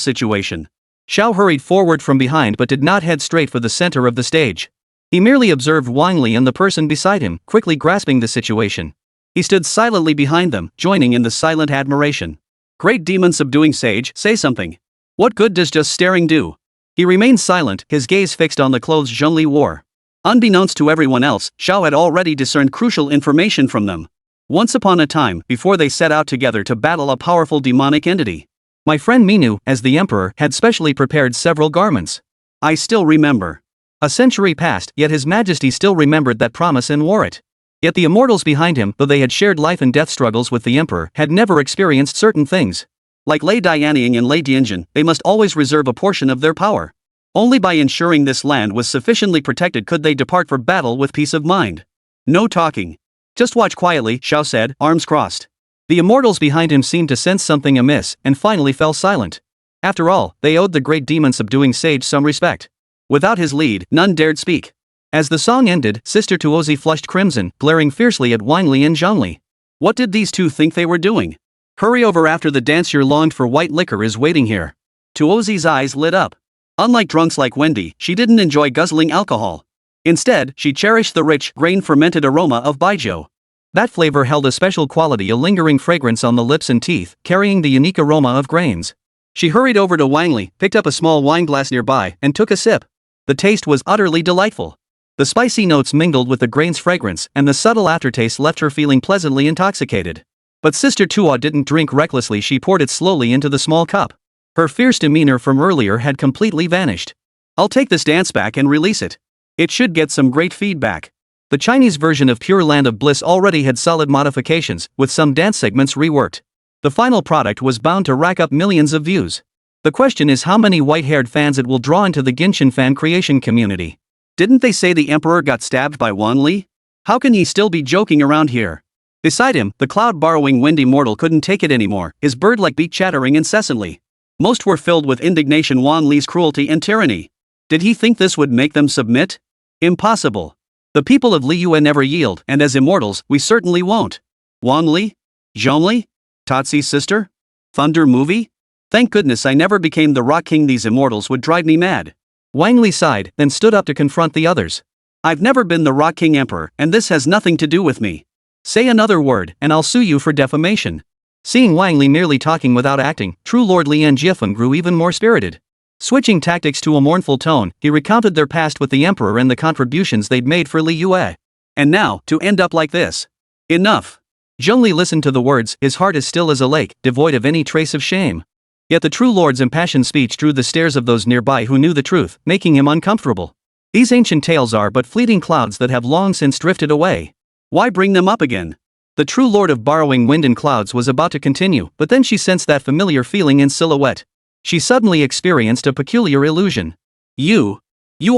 situation? Shao hurried forward from behind but did not head straight for the center of the stage. He merely observed Wang Li and the person beside him, quickly grasping the situation. He stood silently behind them, joining in the silent admiration. "Great demon subduing sage, say something. What good does just staring do?" He remained silent, his gaze fixed on the clothes Zhongli wore. Unbeknownst to everyone else, Shao had already discerned crucial information from them. Once upon a time, before they set out together to battle a powerful demonic entity, my friend Minu, as the emperor, had specially prepared several garments. I still remember. A century passed, yet His Majesty still remembered that promise and wore it. Yet the immortals behind him, though they had shared life and death struggles with the emperor, had never experienced certain things. Like Lei Dianying and Lei Dianjin, they must always reserve a portion of their power. Only by ensuring this land was sufficiently protected could they depart for battle with peace of mind. "No talking. Just watch quietly," Shao said, arms crossed. The immortals behind him seemed to sense something amiss, and finally fell silent. After all, they owed the great demon subduing sage some respect. Without his lead, none dared speak. As the song ended, Sister Tuozi flushed crimson, glaring fiercely at Wang Li and Zhongli. What did these two think they were doing? "Hurry over after the dance, your longed for white liquor is waiting here." Tuozi's eyes lit up. Unlike drunks like Wendy, she didn't enjoy guzzling alcohol. Instead, she cherished the rich, grain-fermented aroma of baijiu. That flavor held a special quality, a lingering fragrance on the lips and teeth, carrying the unique aroma of grains. She hurried over to Wang Li, picked up a small wine glass nearby, and took a sip. The taste was utterly delightful. The spicy notes mingled with the grain's fragrance, and the subtle aftertaste left her feeling pleasantly intoxicated. But Sister Tuo didn't drink recklessly, she poured it slowly into the small cup. Her fierce demeanor from earlier had completely vanished. "I'll take this dance back and release it. It should get some great feedback." The Chinese version of Pure Land of Bliss already had solid modifications, with some dance segments reworked. The final product was bound to rack up millions of views. The question is how many white-haired fans it will draw into the Genshin fan creation community. Didn't they say the emperor got stabbed by Wang Li? How can he still be joking around here? Beside him, the cloud-borrowing wind immortal couldn't take it anymore, his bird-like beak chattering incessantly. Most were filled with indignation. Wang Li's cruelty and tyranny. Did he think this would make them submit? Impossible. The people of Liyue never yield, and as immortals, we certainly won't. Wang Li? Zhongli? Totzi's sister? Thunder movie? Thank goodness I never became the Rock King, these immortals would drive me mad. Wang Li sighed, then stood up to confront the others. I've never been the Rock King Emperor, and this has nothing to do with me. Say another word, and I'll sue you for defamation. Seeing Wang Li merely talking without acting, true Lord Lian Jiefeng grew even more spirited. Switching tactics to a mournful tone, he recounted their past with the Emperor and the contributions they'd made for Li Yue. And now, to end up like this. Enough. Zhongli listened to the words, his heart as still as a lake, devoid of any trace of shame. Yet the true Lord's impassioned speech drew the stares of those nearby who knew the truth, making him uncomfortable. These ancient tales are but fleeting clouds that have long since drifted away. Why bring them up again? The true Lord of borrowing wind and clouds was about to continue, but then she sensed that familiar feeling in silhouette. She suddenly experienced a peculiar illusion. You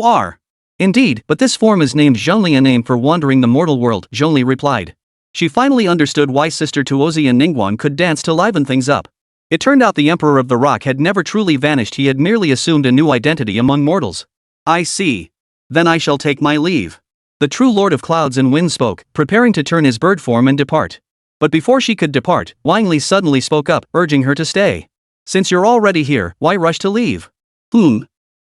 are. Indeed, but this form is named Zhongli, a name for wandering the mortal world, Zhongli replied. She finally understood why Sister Tuozi and Ningguang could dance to liven things up. It turned out the Emperor of the Rock had never truly vanished, he had merely assumed a new identity among mortals. I see. Then I shall take my leave. The true Lord of Clouds and Wind spoke, preparing to turn his bird form and depart. But before she could depart, Wang Li suddenly spoke up, urging her to stay. Since you're already here, why rush to leave?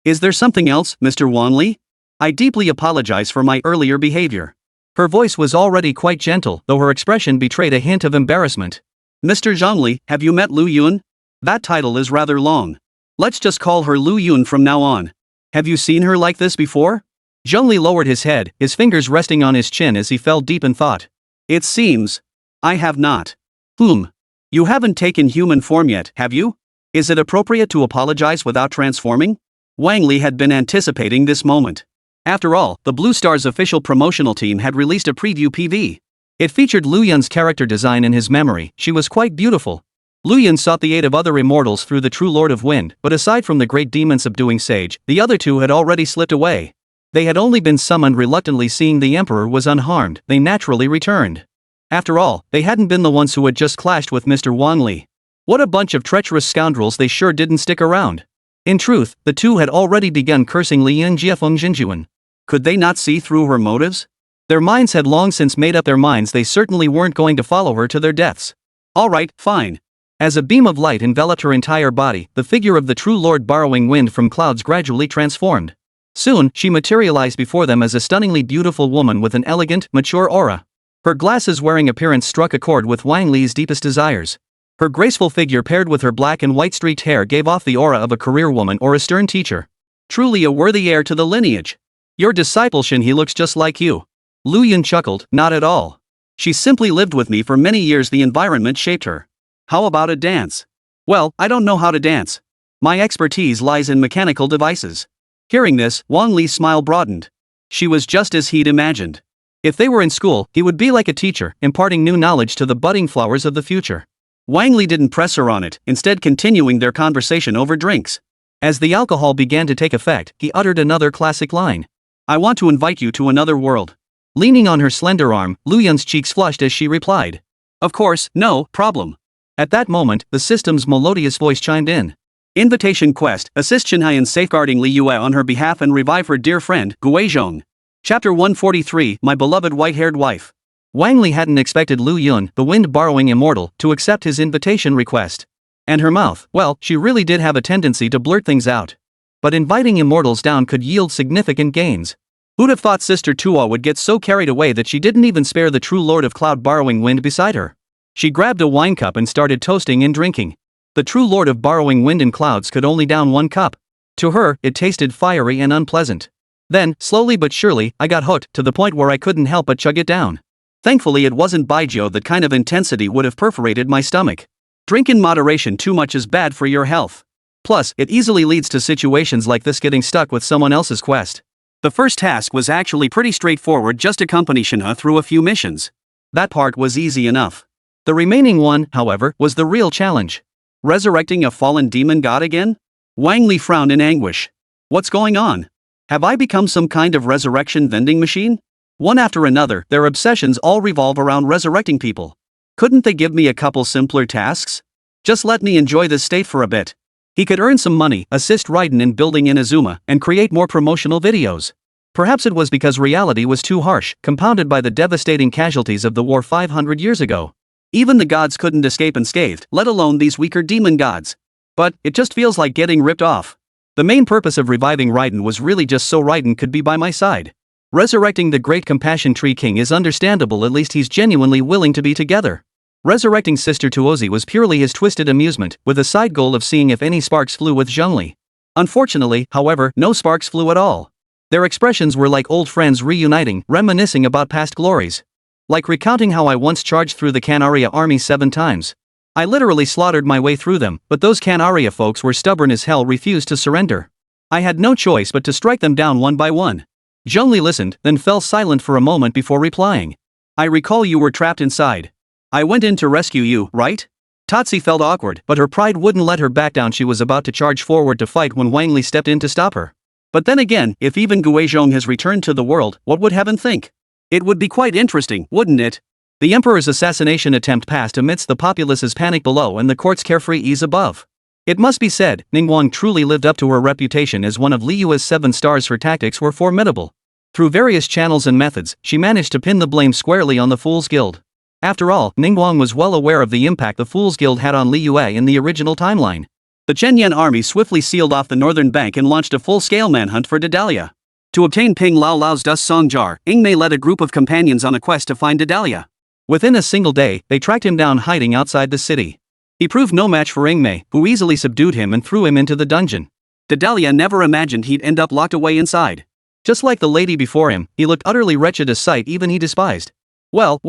Is there something else, Mr. Wang Li? I deeply apologize for my earlier behavior. Her voice was already quite gentle, though her expression betrayed a hint of embarrassment. Mr. Zhongli, have you met Lu Yun? That title is rather long. Let's just call her Lu Yun from now on. Have you seen her like this before? Zhongli lowered his head, his fingers resting on his chin as he fell deep in thought. It seems. I have not. You haven't taken human form yet, have you? Is it appropriate to apologize without transforming? Wang Li had been anticipating this moment. After all, the Blue Star's official promotional team had released a preview PV. It featured Lu Yun's character design in his memory. She was quite beautiful. Lu Yun sought the aid of other immortals through the true Lord of Wind, but aside from the great demon subduing sage, the other two had already slipped away. They had only been summoned reluctantly. Seeing the Emperor was unharmed, they naturally returned. After all, they hadn't been the ones who had just clashed with Mr. Wang Li. What a bunch of treacherous scoundrels, they sure didn't stick around. In truth, the two had already begun cursing Lian Jiefeng Jinjuan. Could they not see through her motives? Their minds had long since made up their minds they certainly weren't going to follow her to their deaths. Alright, fine. As a beam of light enveloped her entire body, the figure of the true Lord borrowing wind from clouds gradually transformed. Soon, she materialized before them as a stunningly beautiful woman with an elegant, mature aura. Her glasses-wearing appearance struck a chord with Wang Li's deepest desires. Her graceful figure paired with her black and white streaked hair gave off the aura of a career woman or a stern teacher. Truly a worthy heir to the lineage. Your disciple Shin, he looks just like you. Lu Yun chuckled, not at all. She simply lived with me for many years, the environment shaped her. How about a dance? Well, I don't know how to dance. My expertise lies in mechanical devices. Hearing this, Wang Li's smile broadened. She was just as he'd imagined. If they were in school, he would be like a teacher, imparting new knowledge to the budding flowers of the future. Wang Li didn't press her on it, instead continuing their conversation over drinks. As the alcohol began to take effect, he uttered another classic line. I want to invite you to another world. Leaning on her slender arm, Lu Yun's cheeks flushed as she replied. Of course, no problem. At that moment, the system's melodious voice chimed in. Invitation quest, assist Shinhai in safeguarding Li Yue on her behalf and revive her dear friend, Guizhong. Chapter 143, My Beloved White-Haired Wife. Wang Li hadn't expected Lu Yun, the wind-borrowing immortal, to accept his invitation request. And her mouth, well, she really did have a tendency to blurt things out. But inviting immortals down could yield significant gains. Who'd have thought Sister Tuo would get so carried away that she didn't even spare the true Lord of Cloud borrowing wind beside her? She grabbed a wine cup and started toasting and drinking. The true Lord of borrowing wind and clouds could only down one cup. To her, it tasted fiery and unpleasant. Then, slowly but surely, I got hooked to the point where I couldn't help but chug it down. Thankfully it wasn't baijiu. That kind of intensity would have perforated my stomach. Drink in moderation, too much is bad for your health. Plus, it easily leads to situations like this, getting stuck with someone else's quest. The first task was actually pretty straightforward, just accompany Shinha through a few missions. That part was easy enough. The remaining one, however, was the real challenge. Resurrecting a fallen demon god again? Wang Li frowned in anguish. What's going on? Have I become some kind of resurrection vending machine? One after another, their obsessions all revolve around resurrecting people. Couldn't they give me a couple simpler tasks? Just let me enjoy this state for a bit. He could earn some money, assist Raiden in building Inazuma, and create more promotional videos. Perhaps it was because reality was too harsh, compounded by the devastating casualties of the war 500 years ago. Even the gods couldn't escape unscathed, let alone these weaker demon gods. But it just feels like getting ripped off. The main purpose of reviving Raiden was really just so Raiden could be by my side. Resurrecting the great compassion tree king is understandable, at least he's genuinely willing to be together. Resurrecting Sister Tuozi was purely his twisted amusement, with a side goal of seeing if any sparks flew with Zhongli. Unfortunately, however, no sparks flew at all. Their expressions were like old friends reuniting, reminiscing about past glories. Like recounting how I once charged through the Canaria army 7 times. I literally slaughtered my way through them, but those Canaria folks were stubborn as hell, refused to surrender. I had no choice but to strike them down one by one. Zhongli listened, then fell silent for a moment before replying. I recall you were trapped inside. I went in to rescue you, right? Tatsi felt awkward, but her pride wouldn't let her back down. She was about to charge forward to fight when Wang Li stepped in to stop her. But then again, if even Guizhong has returned to the world, what would heaven think? It would be quite interesting, wouldn't it? The emperor's assassination attempt passed amidst the populace's panic below and the court's carefree ease above. It must be said, Ningguang truly lived up to her reputation as one of Liyue's 7 stars. Her tactics were formidable. Through various channels and methods, she managed to pin the blame squarely on the Fool's Guild. After all, Ningguang was well aware of the impact the Fool's Guild had on Liyue in the original timeline. The Chenyan army swiftly sealed off the northern bank and launched a full-scale manhunt for Dedalia. To obtain Ping Lao Lao's dust song jar, Ingmei led a group of companions on a quest to find Dedalia. Within a single day, they tracked him down hiding outside the city. He proved no match for Ingmei, who easily subdued him and threw him into the dungeon. Dedalia never imagined he'd end up locked away inside. Just like the lady before him, he looked utterly wretched, a sight even he despised. Well,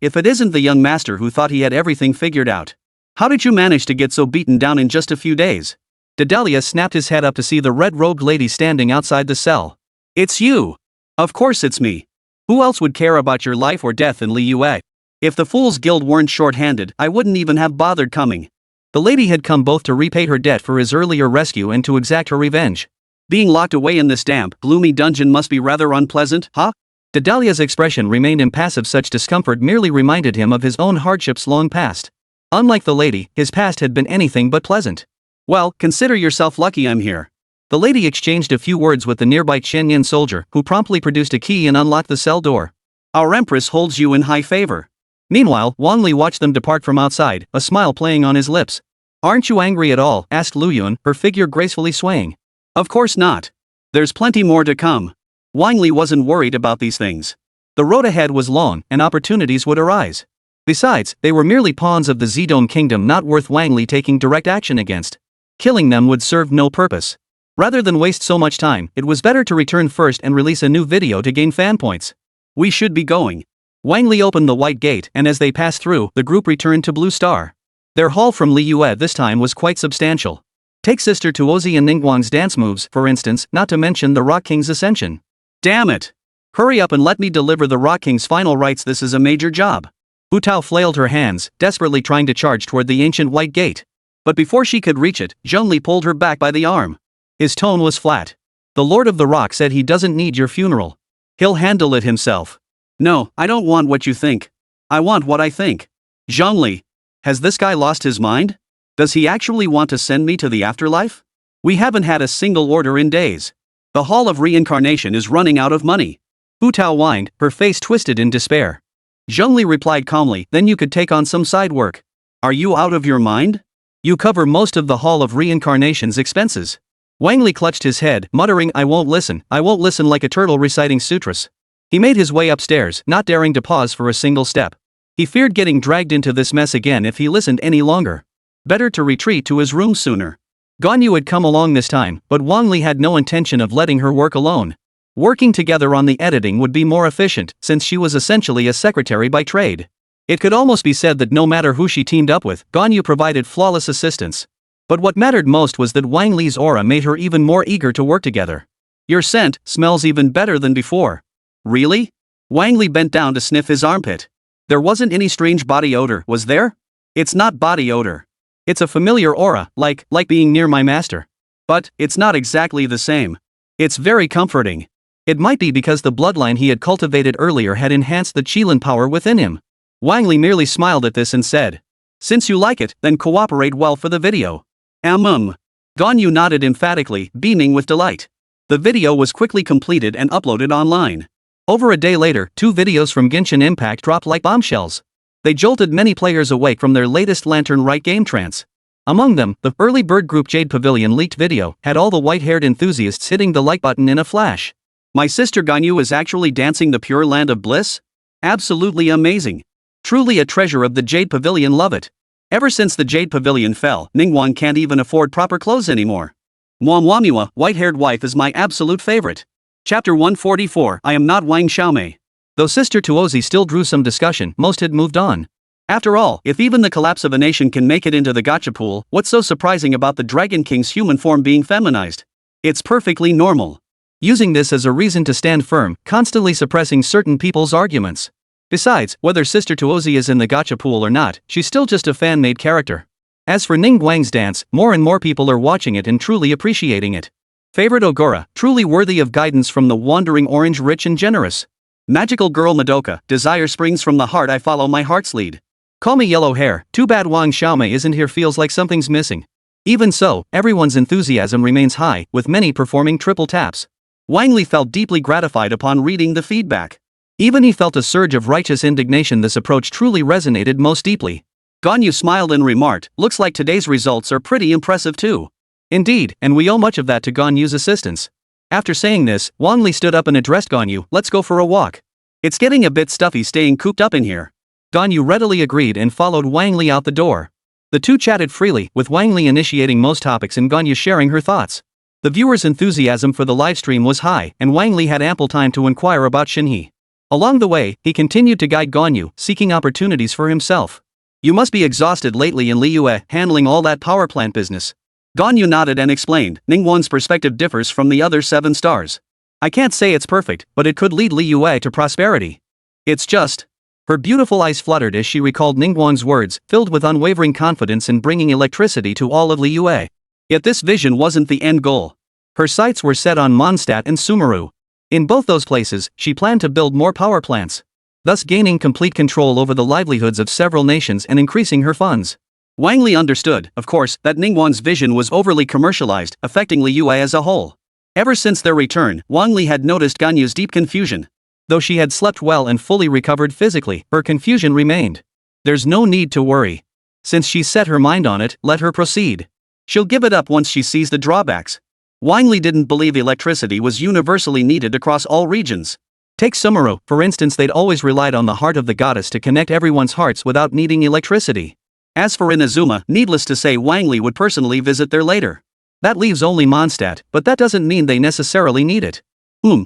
if it isn't the young master who thought he had everything figured out. How did you manage to get so beaten down in just a few days? Dedalia snapped his head up to see the red-robed lady standing outside the cell. It's you! Of course it's me. Who else would care about your life or death in Liyue? If the Fool's Guild weren't short-handed, I wouldn't even have bothered coming. The lady had come both to repay her debt for his earlier rescue and to exact her revenge. Being locked away in this damp, gloomy dungeon must be rather unpleasant, huh? Dedalia's expression remained impassive. Such discomfort merely reminded him of his own hardships long past. Unlike the lady, his past had been anything but pleasant. Well, consider yourself lucky I'm here. The lady exchanged a few words with the nearby Chenyan soldier, who promptly produced a key and unlocked the cell door. Our empress holds you in high favor. Meanwhile, Wang Li watched them depart from outside, a smile playing on his lips. Aren't you angry at all? Asked Lu Yun, her figure gracefully swaying. Of course not. There's plenty more to come. Wang Li wasn't worried about these things. The road ahead was long, and opportunities would arise. Besides, they were merely pawns of the Zidong kingdom, not worth Wang Li taking direct action against. Killing them would serve no purpose. Rather than waste so much time, it was better to return first and release a new video to gain fan points. We should be going. Wang Li opened the white gate, and as they passed through, the group returned to Blue Star. Their haul from Liyue this time was quite substantial. Take Sister Tuozi and Ningguang's dance moves, for instance, not to mention the Rock King's ascension. Damn it! Hurry up and let me deliver the Rock King's final rites. This is a major job. Hu Tao flailed her hands, desperately trying to charge toward the ancient white gate. But before she could reach it, Zhongli pulled her back by the arm. His tone was flat. The Lord of the Rock said he doesn't need your funeral. He'll handle it himself. No, I don't want what you think. I want what I think. Zhongli, has this guy lost his mind? Does he actually want to send me to the afterlife? We haven't had a single order in days. The Hall of Reincarnation is running out of money. Hu Tao whined, her face twisted in despair. Zhongli replied calmly, then you could take on some side work. Are you out of your mind? You cover most of the Hall of Reincarnation's expenses. Wang Li clutched his head, muttering, I won't listen like a turtle reciting sutras. He made his way upstairs, not daring to pause for a single step. He feared getting dragged into this mess again if he listened any longer. Better to retreat to his room sooner. Ganyu had come along this time, but Wang Li had no intention of letting her work alone. Working together on the editing would be more efficient, since she was essentially a secretary by trade. It could almost be said that no matter who she teamed up with, Ganyu provided flawless assistance. But what mattered most was that Wang Li's aura made her even more eager to work together. Your scent smells even better than before. Really? Wang Li bent down to sniff his armpit. There wasn't any strange body odor, was there? It's not body odor. It's a familiar aura, like being near my master. But it's not exactly the same. It's very comforting. It might be because the bloodline he had cultivated earlier had enhanced the Qilin power within him. Wang Li merely smiled at this and said, since you like it, then cooperate well for the video. Ganyu nodded emphatically, beaming with delight. The video was quickly completed and uploaded online. Over a day later, 2 videos from Genshin Impact dropped like bombshells. They jolted many players awake from their latest Lantern Rite game trance. Among them, the early bird group Jade Pavilion leaked video had all the white-haired enthusiasts hitting the like button in a flash. My sister Ganyu is actually dancing the pure land of bliss? Absolutely amazing. Truly a treasure of the Jade Pavilion, love it. Ever since the Jade Pavilion fell, Ningguang can't even afford proper clothes anymore. Mwamwamiwa, white-haired wife is my absolute favorite. Chapter 144, I am not Wang Xiaomei. Though Sister Tuozi still drew some discussion, most had moved on. After all, if even the collapse of a nation can make it into the gacha pool, what's so surprising about the Dragon King's human form being feminized? It's perfectly normal. Using this as a reason to stand firm, constantly suppressing certain people's arguments. Besides, whether Sister Tuozi is in the gacha pool or not, she's still just a fan-made character. As for Ningguang's dance, more and more people are watching it and truly appreciating it. Favorite Ogura, truly worthy of guidance from the wandering orange, rich and generous. Magical girl Madoka, desire springs from the heart, I follow my heart's lead. Call me yellow hair, too bad Wang Xiaomei isn't here, feels like something's missing. Even so, everyone's enthusiasm remains high, with many performing triple taps. Wang Li felt deeply gratified upon reading the feedback. Even he felt a surge of righteous indignation. This approach truly resonated most deeply. Ganyu smiled and remarked, looks like today's results are pretty impressive too. Indeed, and we owe much of that to Ganyu's assistance. After saying this, Wang Li stood up and addressed Ganyu, let's go for a walk. It's getting a bit stuffy staying cooped up in here. Ganyu readily agreed and followed Wang Li out the door. The two chatted freely, with Wang Li initiating most topics and Ganyu sharing her thoughts. The viewers' enthusiasm for the livestream was high, and Wang Li had ample time to inquire about Shinhee. Along the way, he continued to guide Ganyu, seeking opportunities for himself. You must be exhausted lately in Liyue, handling all that power plant business. Ganyu nodded and explained, Ningguang's perspective differs from the other 7 stars. I can't say it's perfect, but it could lead Liyue to prosperity. It's just... Her beautiful eyes fluttered as she recalled Ningguang's words, filled with unwavering confidence in bringing electricity to all of Liyue. Yet this vision wasn't the end goal. Her sights were set on Mondstadt and Sumeru. In both those places, she planned to build more power plants, thus gaining complete control over the livelihoods of several nations and increasing her funds. Wang Li understood, of course, that Ningguang's vision was overly commercialized, affecting Liyue as a whole. Ever since their return, Wang Li had noticed Ganyu's deep confusion. Though she had slept well and fully recovered physically, her confusion remained. There's no need to worry. Since she's set her mind on it, let her proceed. She'll give it up once she sees the drawbacks. Wang Li didn't believe electricity was universally needed across all regions. Take Sumeru, for instance, they'd always relied on the heart of the goddess to connect everyone's hearts without needing electricity. As for Inazuma, needless to say Wang Li would personally visit there later. That leaves only Mondstadt, but that doesn't mean they necessarily need it.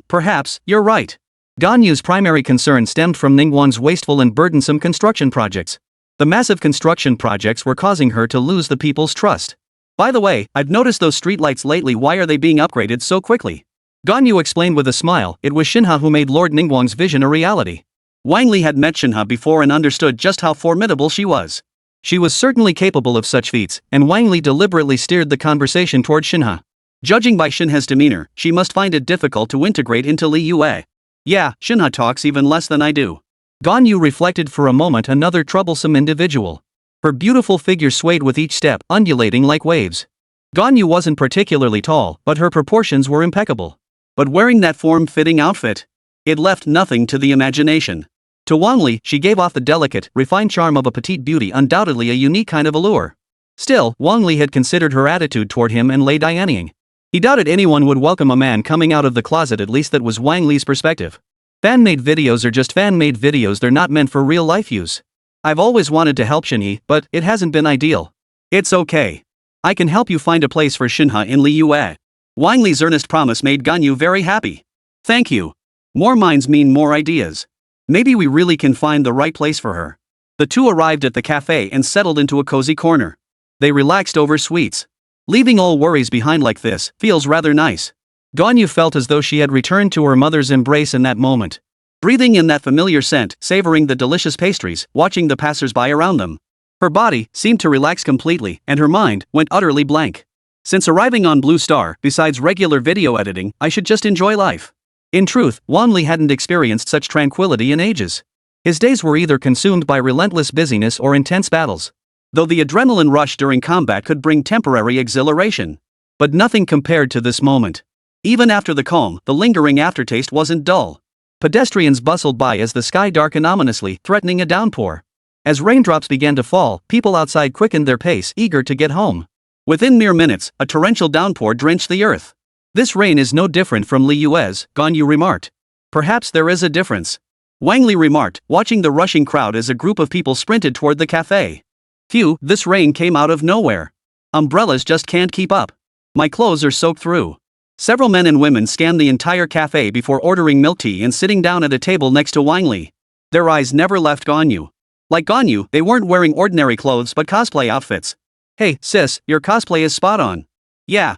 Perhaps, you're right. Ganyu's primary concern stemmed from Ningguang's wasteful and burdensome construction projects. The massive construction projects were causing her to lose the people's trust. By the way, I've noticed those streetlights lately, why are they being upgraded so quickly? Ganyu explained with a smile, it was Shinha who made Lord Ningguang's vision a reality. Wang Li had met Shinha before and understood just how formidable she was. She was certainly capable of such feats, and Wang Li deliberately steered the conversation toward Shinha. Judging by Shinha's demeanor, she must find it difficult to integrate into Liyue. Yeah, Shinha talks even less than I do. Ganyu reflected for a moment, another troublesome individual. Her beautiful figure swayed with each step, undulating like waves. Ganyu wasn't particularly tall, but her proportions were impeccable. But wearing that form-fitting outfit, it left nothing to the imagination. To Wang Li, she gave off the delicate, refined charm of a petite beauty, undoubtedly a unique kind of allure. Still, Wang Li had considered her attitude toward him and lay Dianing. He doubted anyone would welcome a man coming out of the closet, at least that was Wang Li's perspective. Fan-made videos are just fan-made videos, they're not meant for real-life use. I've always wanted to help Shinhee, but it hasn't been ideal. It's okay. I can help you find a place for Shinha in Liyue. Wang Li's earnest promise made Ganyu very happy. Thank you. More minds mean more ideas. Maybe we really can find the right place for her. The two arrived at the cafe and settled into a cozy corner. They relaxed over sweets. Leaving all worries behind like this feels rather nice. Ganyu felt as though she had returned to her mother's embrace in that moment. Breathing in that familiar scent, savoring the delicious pastries, watching the passers-by around them. Her body seemed to relax completely, and her mind went utterly blank. Since arriving on Blue Star, besides regular video editing, I should just enjoy life. In truth, Wang Li hadn't experienced such tranquility in ages. His days were either consumed by relentless busyness or intense battles. Though the adrenaline rush during combat could bring temporary exhilaration. But nothing compared to this moment. Even after the calm, the lingering aftertaste wasn't dull. Pedestrians bustled by as the sky darkened ominously, threatening a downpour. As raindrops began to fall, people outside quickened their pace, eager to get home. Within mere minutes, a torrential downpour drenched the earth. This rain is no different from Li Yue's, Ganyu remarked. Perhaps there is a difference. Wang Li remarked, watching the rushing crowd as a group of people sprinted toward the cafe. Phew, this rain came out of nowhere. Umbrellas just can't keep up. My clothes are soaked through. Several men and women scanned the entire cafe before ordering milk tea and sitting down at a table next to Wang Li. Their eyes never left Ganyu. Like Ganyu, they weren't wearing ordinary clothes but cosplay outfits. Hey, sis, your cosplay is spot on. Yeah.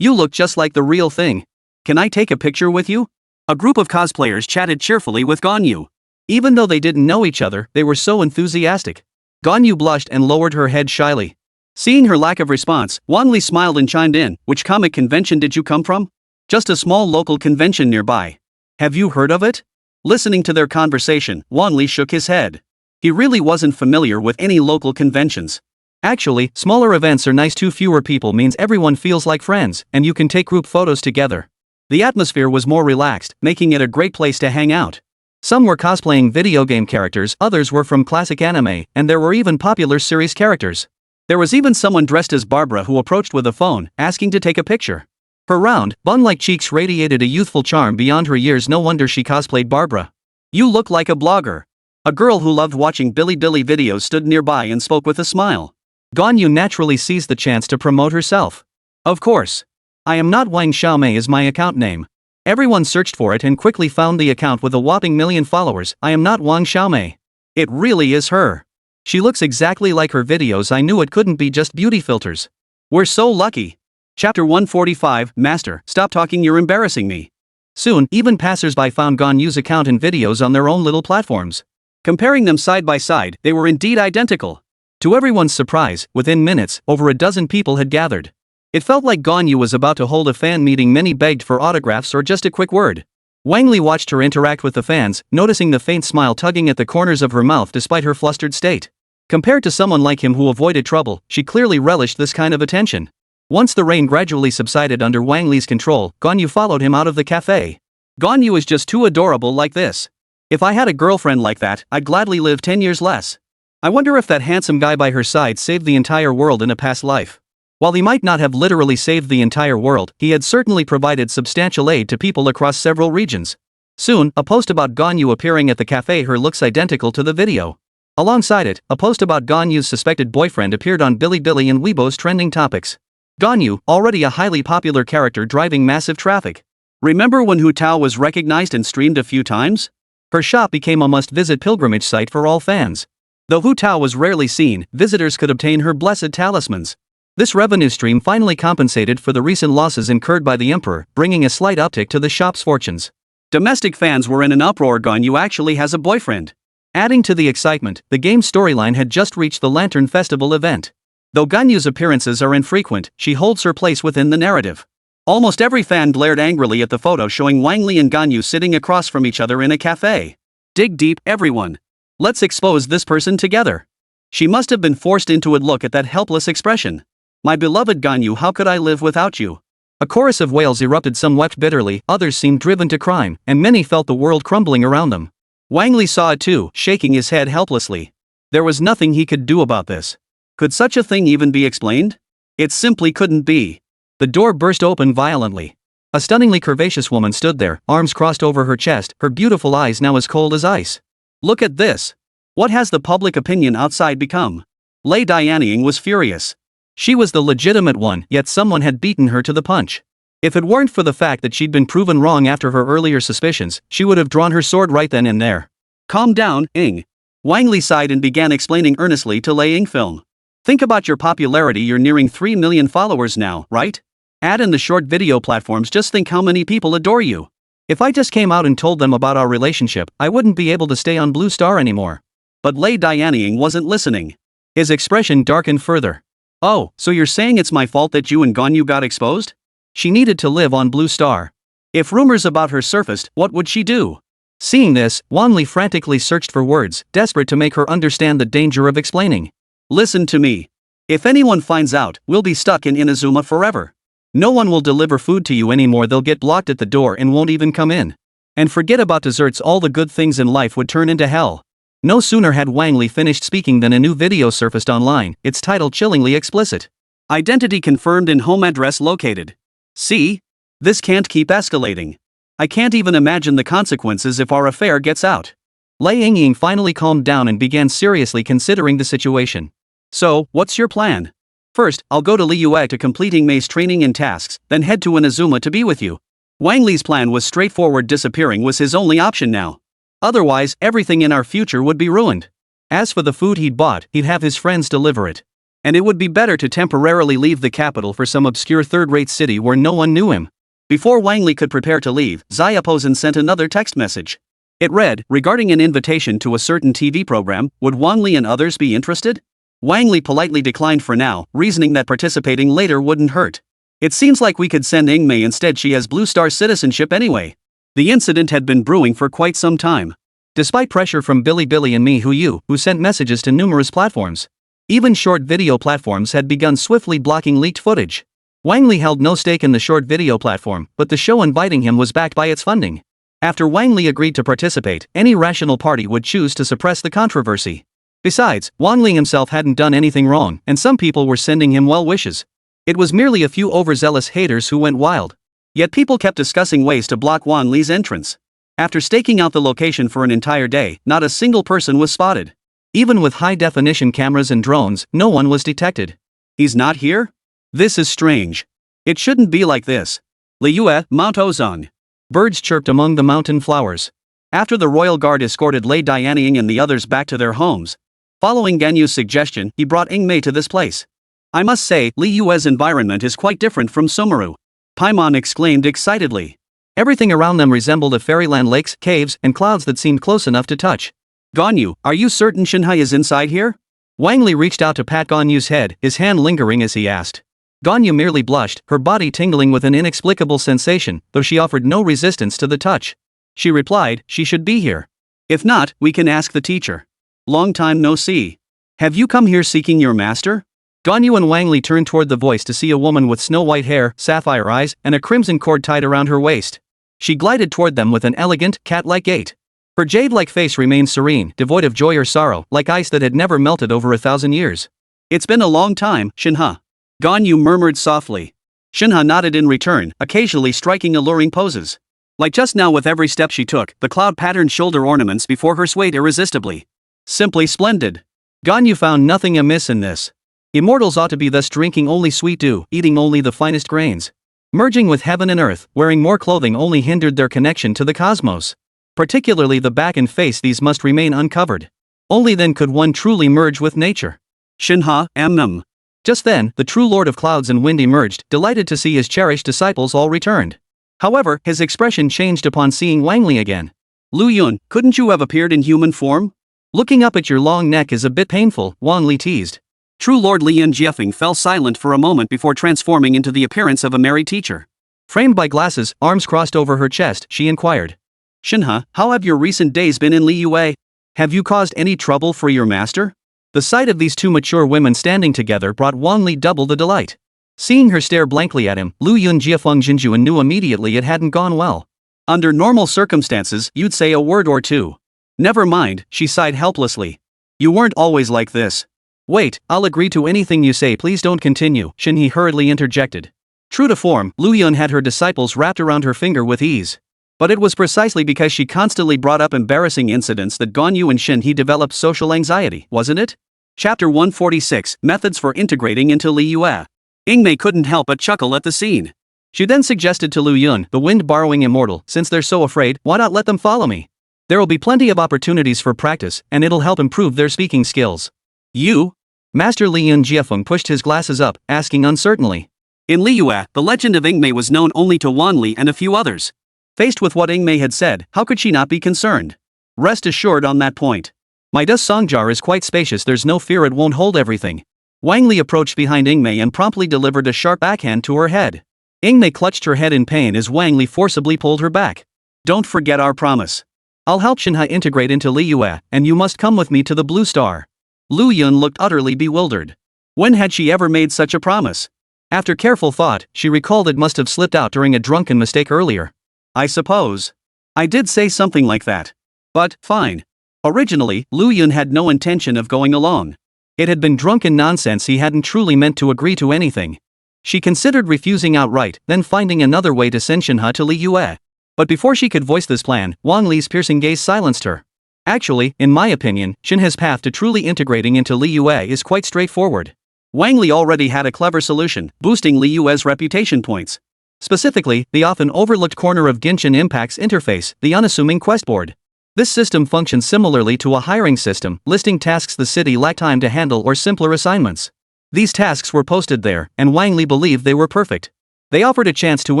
You look just like the real thing. Can I take a picture with you? A group of cosplayers chatted cheerfully with Ganyu. Even though they didn't know each other, they were so enthusiastic. Ganyu blushed and lowered her head shyly. Seeing her lack of response, Wang Li smiled and chimed in. Which comic convention did you come from? Just a small local convention nearby. Have you heard of it? Listening to their conversation, Wang Li shook his head. He really wasn't familiar with any local conventions. Actually, smaller events are nice too. Fewer people means everyone feels like friends, and you can take group photos together. The atmosphere was more relaxed, making it a great place to hang out. Some were cosplaying video game characters, others were from classic anime, and there were even popular series characters. There was even someone dressed as Barbara who approached with a phone, asking to take a picture. Her round, bun-like cheeks radiated a youthful charm beyond her years. No wonder she cosplayed Barbara. You look like a blogger. A girl who loved watching Billy videos stood nearby and spoke with a smile. Ganyu naturally seized the chance to promote herself. Of course. I am not Wang Xiaomei is my account name. Everyone searched for it and quickly found the account with a whopping million followers. I am not Wang Xiaomei. It really is her. She looks exactly like her videos. I knew it couldn't be just beauty filters. We're so lucky. Chapter 145, Master, stop talking, you're embarrassing me. Soon, even passersby found Ganyu's account and videos on their own little platforms. Comparing them side by side, they were indeed identical. To everyone's surprise, within minutes, over a dozen people had gathered. It felt like Ganyu was about to hold a fan meeting. Many begged for autographs or just a quick word. Wang Li watched her interact with the fans, noticing the faint smile tugging at the corners of her mouth despite her flustered state. Compared to someone like him who avoided trouble, she clearly relished this kind of attention. Once the rain gradually subsided under Wang Li's control, Ganyu followed him out of the cafe. Ganyu is just too adorable like this. If I had a girlfriend like that, I'd gladly live 10 years less. I wonder if that handsome guy by her side saved the entire world in a past life. While he might not have literally saved the entire world, he had certainly provided substantial aid to people across several regions. Soon, a post about Ganyu appearing at the cafe. Her looks identical to the video. Alongside it, a post about Ganyu's suspected boyfriend appeared on Bilibili and Weibo's trending topics. Ganyu, already a highly popular character driving massive traffic. Remember when Hu Tao was recognized and streamed a few times? Her shop became a must-visit pilgrimage site for all fans. Though Hu Tao was rarely seen, visitors could obtain her blessed talismans. This revenue stream finally compensated for the recent losses incurred by the emperor, bringing a slight uptick to the shop's fortunes. Domestic fans were in an uproar. Ganyu actually has a boyfriend. Adding to the excitement, the game's storyline had just reached the Lantern Festival event. Though Ganyu's appearances are infrequent, she holds her place within the narrative. Almost every fan glared angrily at the photo showing Wang Li and Ganyu sitting across from each other in a cafe. Dig deep, everyone. Let's expose this person together. She must have been forced into it. Look at that helpless expression. My beloved Ganyu, how could I live without you? A chorus of wails erupted. Some wept bitterly, others seemed driven to crime, and many felt the world crumbling around them. Wang Li saw it too, shaking his head helplessly. There was nothing he could do about this. Could such a thing even be explained? It simply couldn't be. The door burst open violently. A stunningly curvaceous woman stood there, arms crossed over her chest, her beautiful eyes now as cold as ice. Look at this. What has the public opinion outside become? Lei Dianying was furious. She was the legitimate one, yet someone had beaten her to the punch. If it weren't for the fact that she'd been proven wrong after her earlier suspicions, she would have drawn her sword right then and there. Calm down, Ing. Wang Li sighed and began explaining earnestly to Lei Yingfilm. Think about your popularity, you're nearing 3 million followers now, right? Add in the short video platforms, just think how many people adore you. If I just came out and told them about our relationship, I wouldn't be able to stay on Blue Star anymore. But Lei Dianying wasn't listening. His expression darkened further. Oh, so you're saying it's my fault that you and Ganyu got exposed? She needed to live on Blue Star. If rumors about her surfaced, what would she do? Seeing this, Wang Li frantically searched for words, desperate to make her understand the danger of explaining. Listen to me. If anyone finds out, we'll be stuck in Inazuma forever. No one will deliver food to you anymore, they'll get blocked at the door and won't even come in. And forget about desserts, all the good things in life would turn into hell. No sooner had Wang Li finished speaking than a new video surfaced online, its title chillingly explicit. Identity confirmed and home address located. See? This can't keep escalating. I can't even imagine the consequences if our affair gets out. Lei Yingying finally calmed down and began seriously considering the situation. So, what's your plan? First, I'll go to Liyue to completing Mei's training and tasks, then head to Inazuma to be with you. Wang Li's plan was straightforward. Disappearing was his only option now. Otherwise, everything in our future would be ruined. As for the food he'd bought, he'd have his friends deliver it. And it would be better to temporarily leave the capital for some obscure third-rate city where no one knew him. Before Wang Li could prepare to leave, Xiaopozen sent another text message. It read, regarding an invitation to a certain TV program, would Wang Li and others be interested? Wang Li politely declined for now, reasoning that participating later wouldn't hurt. It seems like we could send Yingmei instead. She has Blue Star citizenship anyway. The incident had been brewing for quite some time. Despite pressure from Bilibili and Mihuyu, who sent messages to numerous platforms. Even short video platforms had begun swiftly blocking leaked footage. Wang Li held no stake in the short video platform, but the show inviting him was backed by its funding. After Wang Li agreed to participate, any rational party would choose to suppress the controversy. Besides, Wang Li himself hadn't done anything wrong, and some people were sending him well wishes. It was merely a few overzealous haters who went wild. Yet people kept discussing ways to block Wang Li's entrance. After staking out the location for an entire day, not a single person was spotted. Even with high-definition cameras and drones, no one was detected. He's not here? This is strange. It shouldn't be like this. Liyue, Mount Ozong. Birds chirped among the mountain flowers. After the royal guard escorted Lei Dianying and the others back to their homes, following Ganyu's suggestion, he brought Yingmei to this place. I must say, Liyue's environment is quite different from Sumeru. Paimon exclaimed excitedly. Everything around them resembled a fairyland: lakes, caves, and clouds that seemed close enough to touch. Ganyu, are you certain Shinhai is inside here? Wang Li reached out to pat Ganyu's head, his hand lingering as he asked. Ganyu merely blushed, her body tingling with an inexplicable sensation, though she offered no resistance to the touch. She replied, she should be here. If not, we can ask the teacher. Long time no see. Have you come here seeking your master? Ganyu and Wang Li turned toward the voice to see a woman with snow-white hair, sapphire eyes, and a crimson cord tied around her waist. She glided toward them with an elegant, cat-like gait. Her jade-like face remained serene, devoid of joy or sorrow, like ice that had never melted over 1,000 years. It's been a long time, Shinha. Ganyu murmured softly. Shinha nodded in return, occasionally striking alluring poses. Like just now, with every step she took, the cloud-patterned shoulder ornaments before her swayed irresistibly. Simply splendid. Ganyu found nothing amiss in this. Immortals ought to be thus, drinking only sweet dew, eating only the finest grains. Merging with heaven and earth, wearing more clothing only hindered their connection to the cosmos. Particularly the back and face, these must remain uncovered. Only then could one truly merge with nature. Shinha, Amnam. Just then, the true Lord of Clouds and Wind emerged, delighted to see his cherished disciples all returned. However, his expression changed upon seeing Wang Li again. Lu Yun, couldn't you have appeared in human form? Looking up at your long neck is a bit painful, Wang Li teased. True Lord Lian Jiefeng fell silent for a moment before transforming into the appearance of a merry teacher. Framed by glasses, arms crossed over her chest, she inquired. Shinha, how have your recent days been in Liyue? Have you caused any trouble for your master? The sight of these two mature women standing together brought Wang Li double the delight. Seeing her stare blankly at him, Lu Yun Jiefeng Jinjuan knew immediately it hadn't gone well. Under normal circumstances, you'd say a word or two. Never mind, she sighed helplessly. You weren't always like this. Wait, I'll agree to anything you say, please don't continue, Shinhe hurriedly interjected. True to form, Lu Yun had her disciples wrapped around her finger with ease. But it was precisely because she constantly brought up embarrassing incidents that Ganyu and Shinhe developed social anxiety, wasn't it? Chapter 146, Methods for Integrating into Liyue. Yingmei couldn't help but chuckle at the scene. She then suggested to Lu Yun, the wind-borrowing immortal, since they're so afraid, why not let them follow me? There will be plenty of opportunities for practice, and it'll help improve their speaking skills. You? Master Li Yun Jiefeng pushed his glasses up, asking uncertainly. In Liyue, the legend of Yingmei was known only to Wan Li and a few others. Faced with what Yingmei had said, how could she not be concerned? Rest assured on that point. My dust songjar is quite spacious, there's no fear it won't hold everything. Wang Li approached behind Yingmei and promptly delivered a sharp backhand to her head. Yingmei clutched her head in pain as Wang Li forcibly pulled her back. Don't forget our promise. I'll help Shinhai integrate into Liyue, and you must come with me to the Blue Star. Lu Yun looked utterly bewildered. When had she ever made such a promise? After careful thought, she recalled it must have slipped out during a drunken mistake earlier. I suppose. I did say something like that. But, fine. Originally, Lu Yun had no intention of going along. It had been drunken nonsense, he hadn't truly meant to agree to anything. She considered refusing outright, then finding another way to send Shinha to Li Yue. But before she could voice this plan, Wang Li's piercing gaze silenced her. Actually, in my opinion, Shinha's path to truly integrating into Li Yue is quite straightforward. Wang Li already had a clever solution, boosting Li Yue's reputation points. Specifically, the often overlooked corner of Genshin Impact's interface, the unassuming quest board. This system functions similarly to a hiring system, listing tasks the city lacked time to handle or simpler assignments. These tasks were posted there, and Wang Li believed they were perfect. They offered a chance to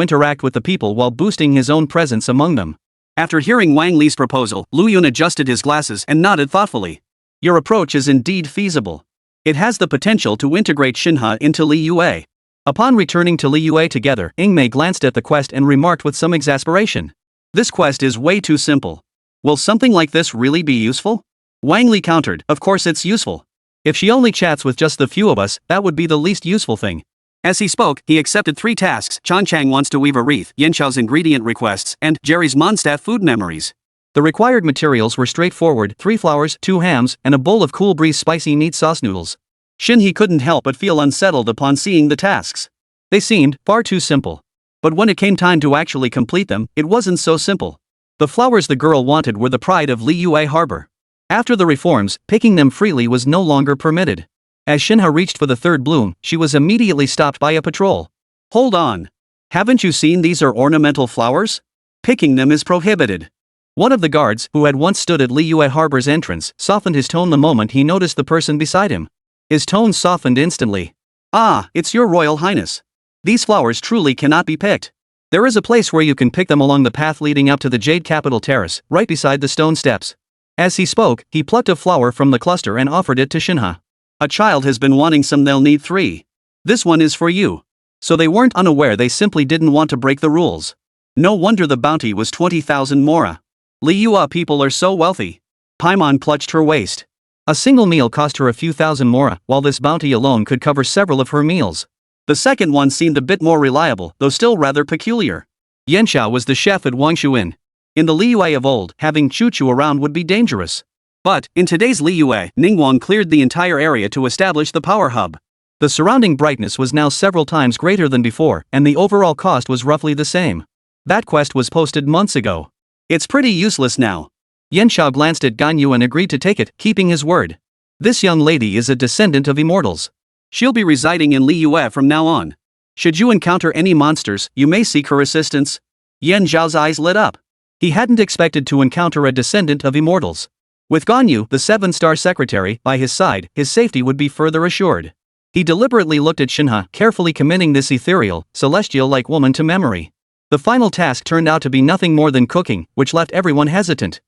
interact with the people while boosting his own presence among them. After hearing Wang Li's proposal, Lu Yun adjusted his glasses and nodded thoughtfully. Your approach is indeed feasible. It has the potential to integrate Shinha into Li Yue. Upon returning to Li Yue together, Ingmei glanced at the quest and remarked with some exasperation. This quest is way too simple. Will something like this really be useful? Wang Li countered, of course it's useful. If she only chats with just the few of us, that would be the least useful thing. As he spoke, he accepted 3 tasks: Chan Chang wants to weave a wreath, Yen Xiao's ingredient requests, and Jerry's Mondstadt food memories. The required materials were straightforward: 3 flowers, 2 hams, and a bowl of cool breeze spicy meat sauce noodles. Shinhee couldn't help but feel unsettled upon seeing the tasks. They seemed far too simple. But when it came time to actually complete them, it wasn't so simple. The flowers the girl wanted were the pride of Li Yue Harbor. After the reforms, picking them freely was no longer permitted. As Shinha reached for the 3rd bloom, she was immediately stopped by a patrol. Hold on. Haven't you seen these are ornamental flowers? Picking them is prohibited. One of the guards, who had once stood at Li Yue Harbor's entrance, softened his tone the moment he noticed the person beside him. His tone softened instantly. Ah, it's your Royal Highness. These flowers truly cannot be picked. There is a place where you can pick them along the path leading up to the Jade Capital Terrace, right beside the stone steps. As he spoke, he plucked a flower from the cluster and offered it to Shinha. A child has been wanting some, they'll need 3. This one is for you. So they weren't unaware, they simply didn't want to break the rules. No wonder the bounty was 20,000 mora. Li Yue people are so wealthy. Paimon clutched her waist. A single meal cost her a few thousand mora, while this bounty alone could cover several of her meals. The second one seemed a bit more reliable, though still rather peculiar. Yan Xiao was the chef at Wangshu Inn. In the Li Yue of old, having Chu around would be dangerous. But, in today's Li Yue, Ningguang cleared the entire area to establish the power hub. The surrounding brightness was now several times greater than before, and the overall cost was roughly the same. That quest was posted months ago. It's pretty useless now. Yan Xiao glanced at Ganyu and agreed to take it, keeping his word. This young lady is a descendant of immortals. She'll be residing in Li Yue from now on. Should you encounter any monsters, you may seek her assistance. Yan Zhao's eyes lit up. He hadn't expected to encounter a descendant of immortals. With Ganyu, the 7-star secretary, by his side, his safety would be further assured. He deliberately looked at Shinha, carefully committing this ethereal, celestial-like woman to memory. The final task turned out to be nothing more than cooking, which left everyone hesitant.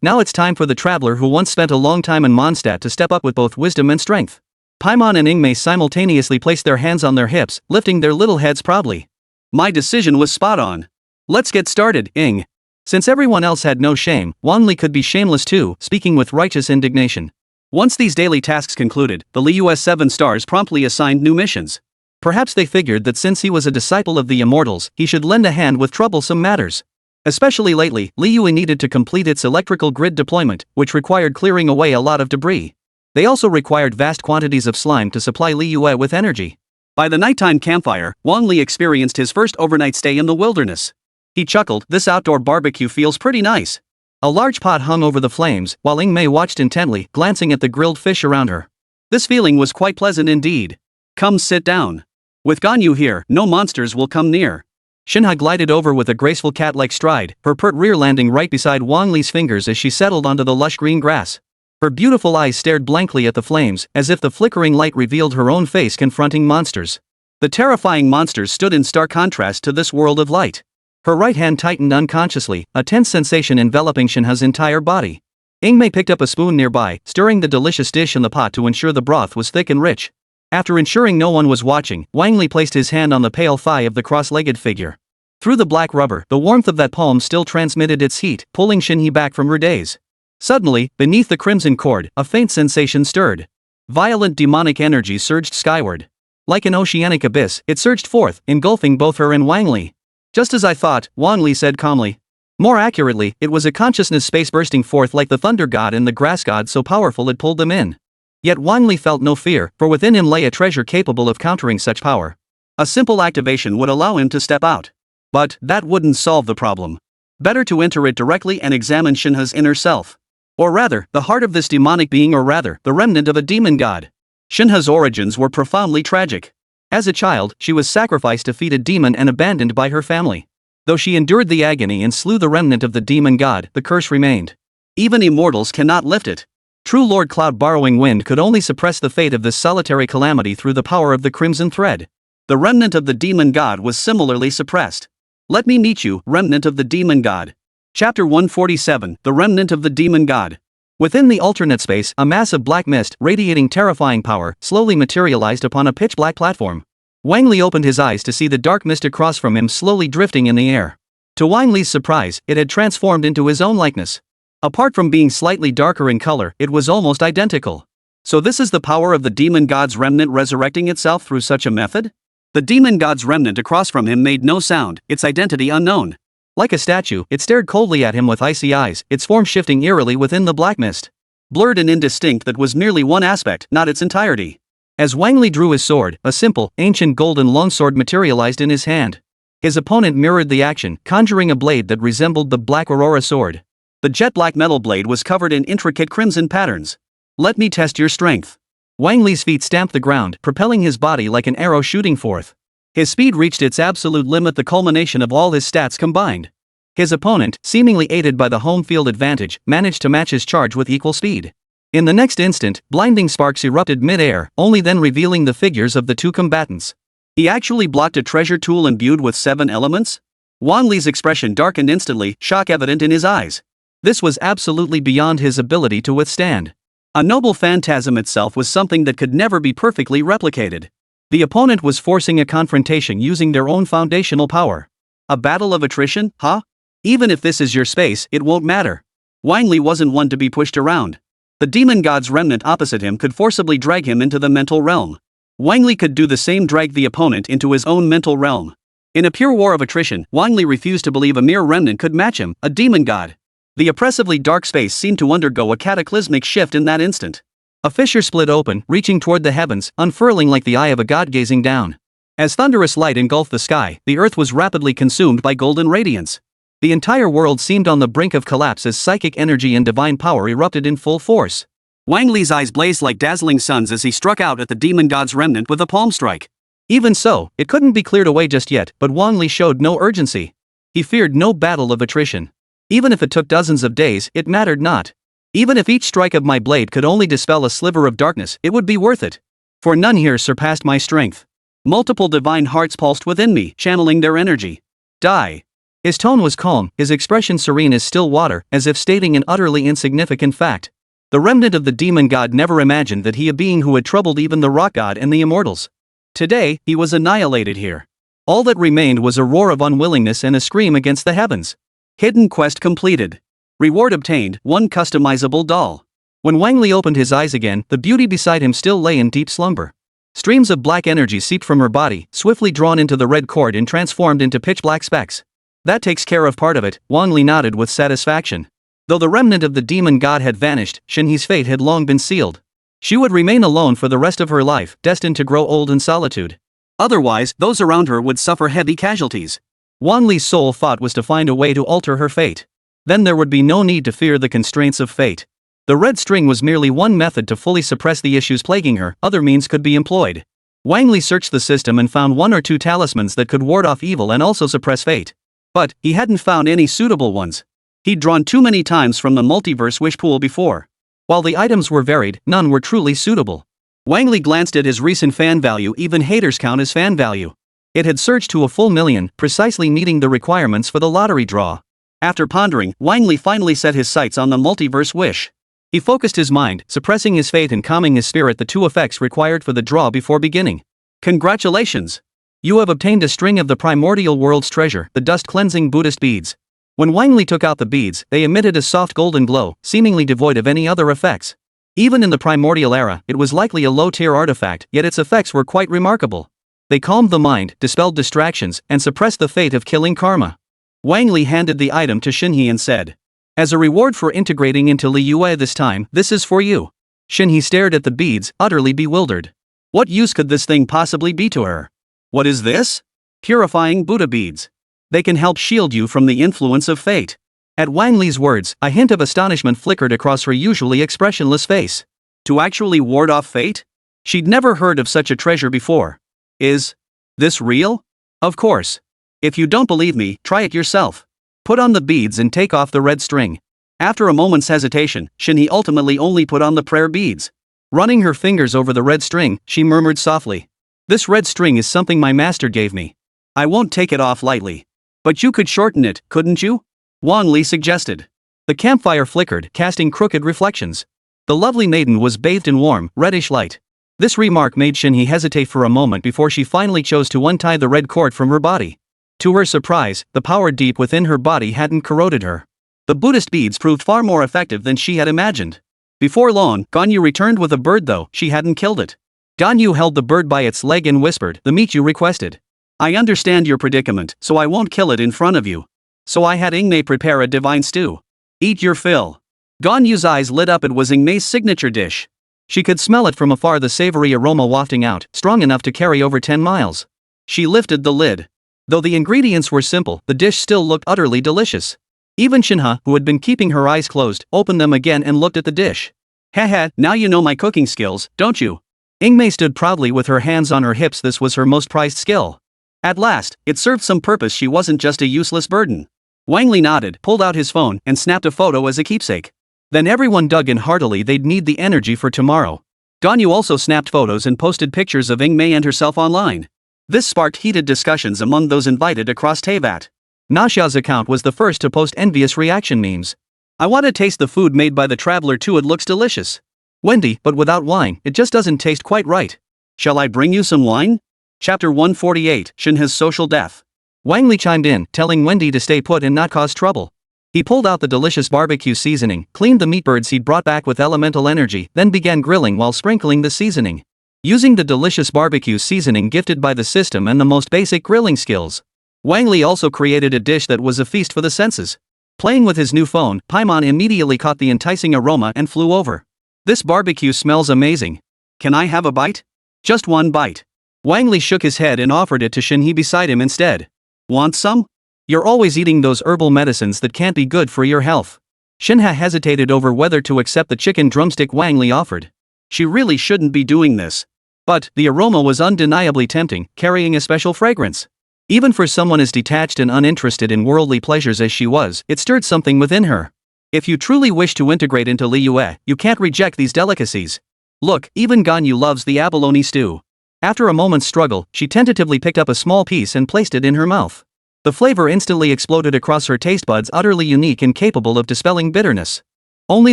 Now it's time for the traveler who once spent a long time in Mondstadt to step up with both wisdom and strength. Paimon and Ingmei simultaneously placed their hands on their hips, lifting their little heads proudly. My decision was spot on. Let's get started, Ing. Since everyone else had no shame, Wang Li could be shameless too, speaking with righteous indignation. Once these daily tasks concluded, the Li Yue 7 stars promptly assigned new missions. Perhaps they figured that since he was a disciple of the immortals, he should lend a hand with troublesome matters. Especially lately, Li Yue needed to complete its electrical grid deployment, which required clearing away a lot of debris. They also required vast quantities of slime to supply Li Yue with energy. By the nighttime campfire, Wang Li experienced his first overnight stay in the wilderness. He chuckled, this outdoor barbecue feels pretty nice. A large pot hung over the flames, while Ingmei watched intently, glancing at the grilled fish around her. This feeling was quite pleasant indeed. Come sit down. With Ganyu here, no monsters will come near. Shinha glided over with a graceful cat-like stride, her pert rear landing right beside Wang Li's fingers as she settled onto the lush green grass. Her beautiful eyes stared blankly at the flames, as if the flickering light revealed her own face confronting monsters. The terrifying monsters stood in stark contrast to this world of light. Her right hand tightened unconsciously, a tense sensation enveloping Shinha's entire body. Ingmei picked up a spoon nearby, stirring the delicious dish in the pot to ensure the broth was thick and rich. After ensuring no one was watching, Wang Li placed his hand on the pale thigh of the cross-legged figure. Through the black rubber, the warmth of that palm still transmitted its heat, pulling Shinhee back from her daze. Suddenly, beneath the crimson cord, a faint sensation stirred. Violent demonic energy surged skyward. Like an oceanic abyss, it surged forth, engulfing both her and Wang Li. Just as I thought, Wang Li said calmly. More accurately, it was a consciousness space bursting forth like the thunder god and the grass god, so powerful it pulled them in. Yet Wang Li felt no fear, for within him lay a treasure capable of countering such power. A simple activation would allow him to step out. But that wouldn't solve the problem. Better to enter it directly and examine Shinha's inner self. Or rather, the heart of this demonic being, or rather, the remnant of a demon god. Shinha's origins were profoundly tragic. As a child, she was sacrificed to feed a demon and abandoned by her family. Though she endured the agony and slew the remnant of the demon god, the curse remained. Even immortals cannot lift it. True Lord Cloud Borrowing Wind could only suppress the fate of this solitary calamity through the power of the Crimson Thread. The remnant of the demon god was similarly suppressed. Let me meet you, remnant of the demon god. Chapter 147, The Remnant of the Demon God. Within the alternate space, a mass of black mist, radiating terrifying power, slowly materialized upon a pitch-black platform. Wang Li opened his eyes to see the dark mist across from him slowly drifting in the air. To Wang Li's surprise, it had transformed into his own likeness. Apart from being slightly darker in color, it was almost identical. So this is the power of the demon god's remnant resurrecting itself through such a method? The demon god's remnant across from him made no sound, its identity unknown. Like a statue, it stared coldly at him with icy eyes, its form shifting eerily within the black mist. Blurred and indistinct, that was merely one aspect, not its entirety. As Wang Li drew his sword, a simple, ancient golden longsword materialized in his hand. His opponent mirrored the action, conjuring a blade that resembled the Black Aurora sword. The jet-black metal blade was covered in intricate crimson patterns. Let me test your strength. Wang Li's feet stamped the ground, propelling his body like an arrow shooting forth. His speed reached its absolute limit, the culmination of all his stats combined. His opponent, seemingly aided by the home field advantage, managed to match his charge with equal speed. In the next instant, blinding sparks erupted mid-air, only then revealing the figures of the two combatants. He actually blocked a treasure tool imbued with 7 elements? Wang Li's expression darkened instantly, shock evident in his eyes. This was absolutely beyond his ability to withstand. A noble phantasm itself was something that could never be perfectly replicated. The opponent was forcing a confrontation using their own foundational power. A battle of attrition, huh? Even if this is your space, it won't matter. Wang Li wasn't one to be pushed around. The demon god's remnant opposite him could forcibly drag him into the mental realm. Wang Li could do the same, drag the opponent into his own mental realm. In a pure war of attrition, Wang Li refused to believe a mere remnant could match him, a demon god. The oppressively dark space seemed to undergo a cataclysmic shift in that instant. A fissure split open, reaching toward the heavens, unfurling like the eye of a god gazing down. As thunderous light engulfed the sky, the earth was rapidly consumed by golden radiance. The entire world seemed on the brink of collapse as psychic energy and divine power erupted in full force. Wang Li's eyes blazed like dazzling suns as he struck out at the demon god's remnant with a palm strike. Even so, it couldn't be cleared away just yet, but Wang Li showed no urgency. He feared no battle of attrition. Even if it took dozens of days, it mattered not. Even if each strike of my blade could only dispel a sliver of darkness, it would be worth it. For none here surpassed my strength. Multiple divine hearts pulsed within me, channeling their energy. Die. His tone was calm, his expression serene as still water, as if stating an utterly insignificant fact. The remnant of the demon god never imagined that he, a being who had troubled even the rock god and the immortals. Today, he was annihilated here. All that remained was a roar of unwillingness and a scream against the heavens. Hidden quest completed. Reward obtained, 1 customizable doll. When Wang Li opened his eyes again, the beauty beside him still lay in deep slumber. Streams of black energy seeped from her body, swiftly drawn into the red cord and transformed into pitch-black specks. That takes care of part of it, Wang Li nodded with satisfaction. Though the remnant of the demon god had vanished, Shinhe's fate had long been sealed. She would remain alone for the rest of her life, destined to grow old in solitude. Otherwise, those around her would suffer heavy casualties. Wang Li's sole thought was to find a way to alter her fate. Then there would be no need to fear the constraints of fate. The red string was merely one method to fully suppress the issues plaguing her, other means could be employed. Wang Li searched the system and found 1 or 2 talismans that could ward off evil and also suppress fate. But he hadn't found any suitable ones. He'd drawn too many times from the multiverse wish pool before. While the items were varied, none were truly suitable. Wang Li glanced at his recent fan value, even haters count as fan value. It had surged to a full 1,000,000, precisely meeting the requirements for the lottery draw. After pondering, Wang Li finally set his sights on the multiverse wish. He focused his mind, suppressing his fate and calming his spirit, the 2 effects required for the draw before beginning. Congratulations! You have obtained a string of the primordial world's treasure, the dust-cleansing Buddhist beads. When Wang Li took out the beads, they emitted a soft golden glow, seemingly devoid of any other effects. Even in the primordial era, it was likely a low-tier artifact, yet its effects were quite remarkable. They calmed the mind, dispelled distractions, and suppressed the fate of killing karma. Wang Li handed the item to Shinhee and said, "As a reward for integrating into Liyue this time, this is for you." Shinhee stared at the beads, utterly bewildered. What use could this thing possibly be to her? What is this? Purifying Buddha beads. They can help shield you from the influence of fate. At Wang Li's words, a hint of astonishment flickered across her usually expressionless face. To actually ward off fate? She'd never heard of such a treasure before. Is this real? Of course. If you don't believe me, try it yourself. Put on the beads and take off the red string. After a moment's hesitation, Shinhee ultimately only put on the prayer beads. Running her fingers over the red string, she murmured softly, "This red string is something my master gave me. I won't take it off lightly. But you could shorten it, couldn't you?" Wang Li suggested. The campfire flickered, casting crooked reflections. The lovely maiden was bathed in warm, reddish light. This remark made Shinhee hesitate for a moment before she finally chose to untie the red cord from her body. To her surprise, the power deep within her body hadn't corroded her. The Buddhist beads proved far more effective than she had imagined. Before long, Ganyu returned with a bird, though she hadn't killed it. Ganyu held the bird by its leg and whispered, "The meat you requested. I understand your predicament, so I won't kill it in front of you. So I had Ingmei prepare a divine stew. Eat your fill." Ganyu's eyes lit up. It was Ingmei's signature dish. She could smell it from afar, the savory aroma wafting out, strong enough to carry over 10 miles. She lifted the lid. Though the ingredients were simple, the dish still looked utterly delicious. Even Shinha, who had been keeping her eyes closed, opened them again and looked at the dish. "Haha, now you know my cooking skills, don't you?" Ingmei stood proudly with her hands on her hips. This was her most prized skill. At last, it served some purpose. She wasn't just a useless burden. Wang Li nodded, pulled out his phone, and snapped a photo as a keepsake. Then everyone dug in heartily. They'd need the energy for tomorrow. Ganyu also snapped photos and posted pictures of Ingmei and herself online. This sparked heated discussions among those invited across Teyvat. Nasha's account was the first to post envious reaction memes. "I want to taste the food made by the traveler too, it looks delicious. Wendy, but without wine, it just doesn't taste quite right. Shall I bring you some wine?" Chapter 148, Shinha's Social Death. Wang Li chimed in, telling Wendy to stay put and not cause trouble. He pulled out the delicious barbecue seasoning, cleaned the meat birds he'd brought back with elemental energy, then began grilling while sprinkling the seasoning. Using the delicious barbecue seasoning gifted by the system and the most basic grilling skills, Wang Li also created a dish that was a feast for the senses. Playing with his new phone, Paimon immediately caught the enticing aroma and flew over. "This barbecue smells amazing. Can I have a bite?" "Just one bite." Wang Li shook his head and offered it to Shinhee beside him instead. "Want some? You're always eating those herbal medicines that can't be good for your health." Shinha hesitated over whether to accept the chicken drumstick Wang Li offered. She really shouldn't be doing this. But the aroma was undeniably tempting, carrying a special fragrance. Even for someone as detached and uninterested in worldly pleasures as she was, it stirred something within her. If you truly wish to integrate into Liyue, you can't reject these delicacies. Look, even Ganyu loves the abalone stew. After a moment's struggle, she tentatively picked up a small piece and placed it in her mouth. The flavor instantly exploded across her taste buds, utterly unique and capable of dispelling bitterness. Only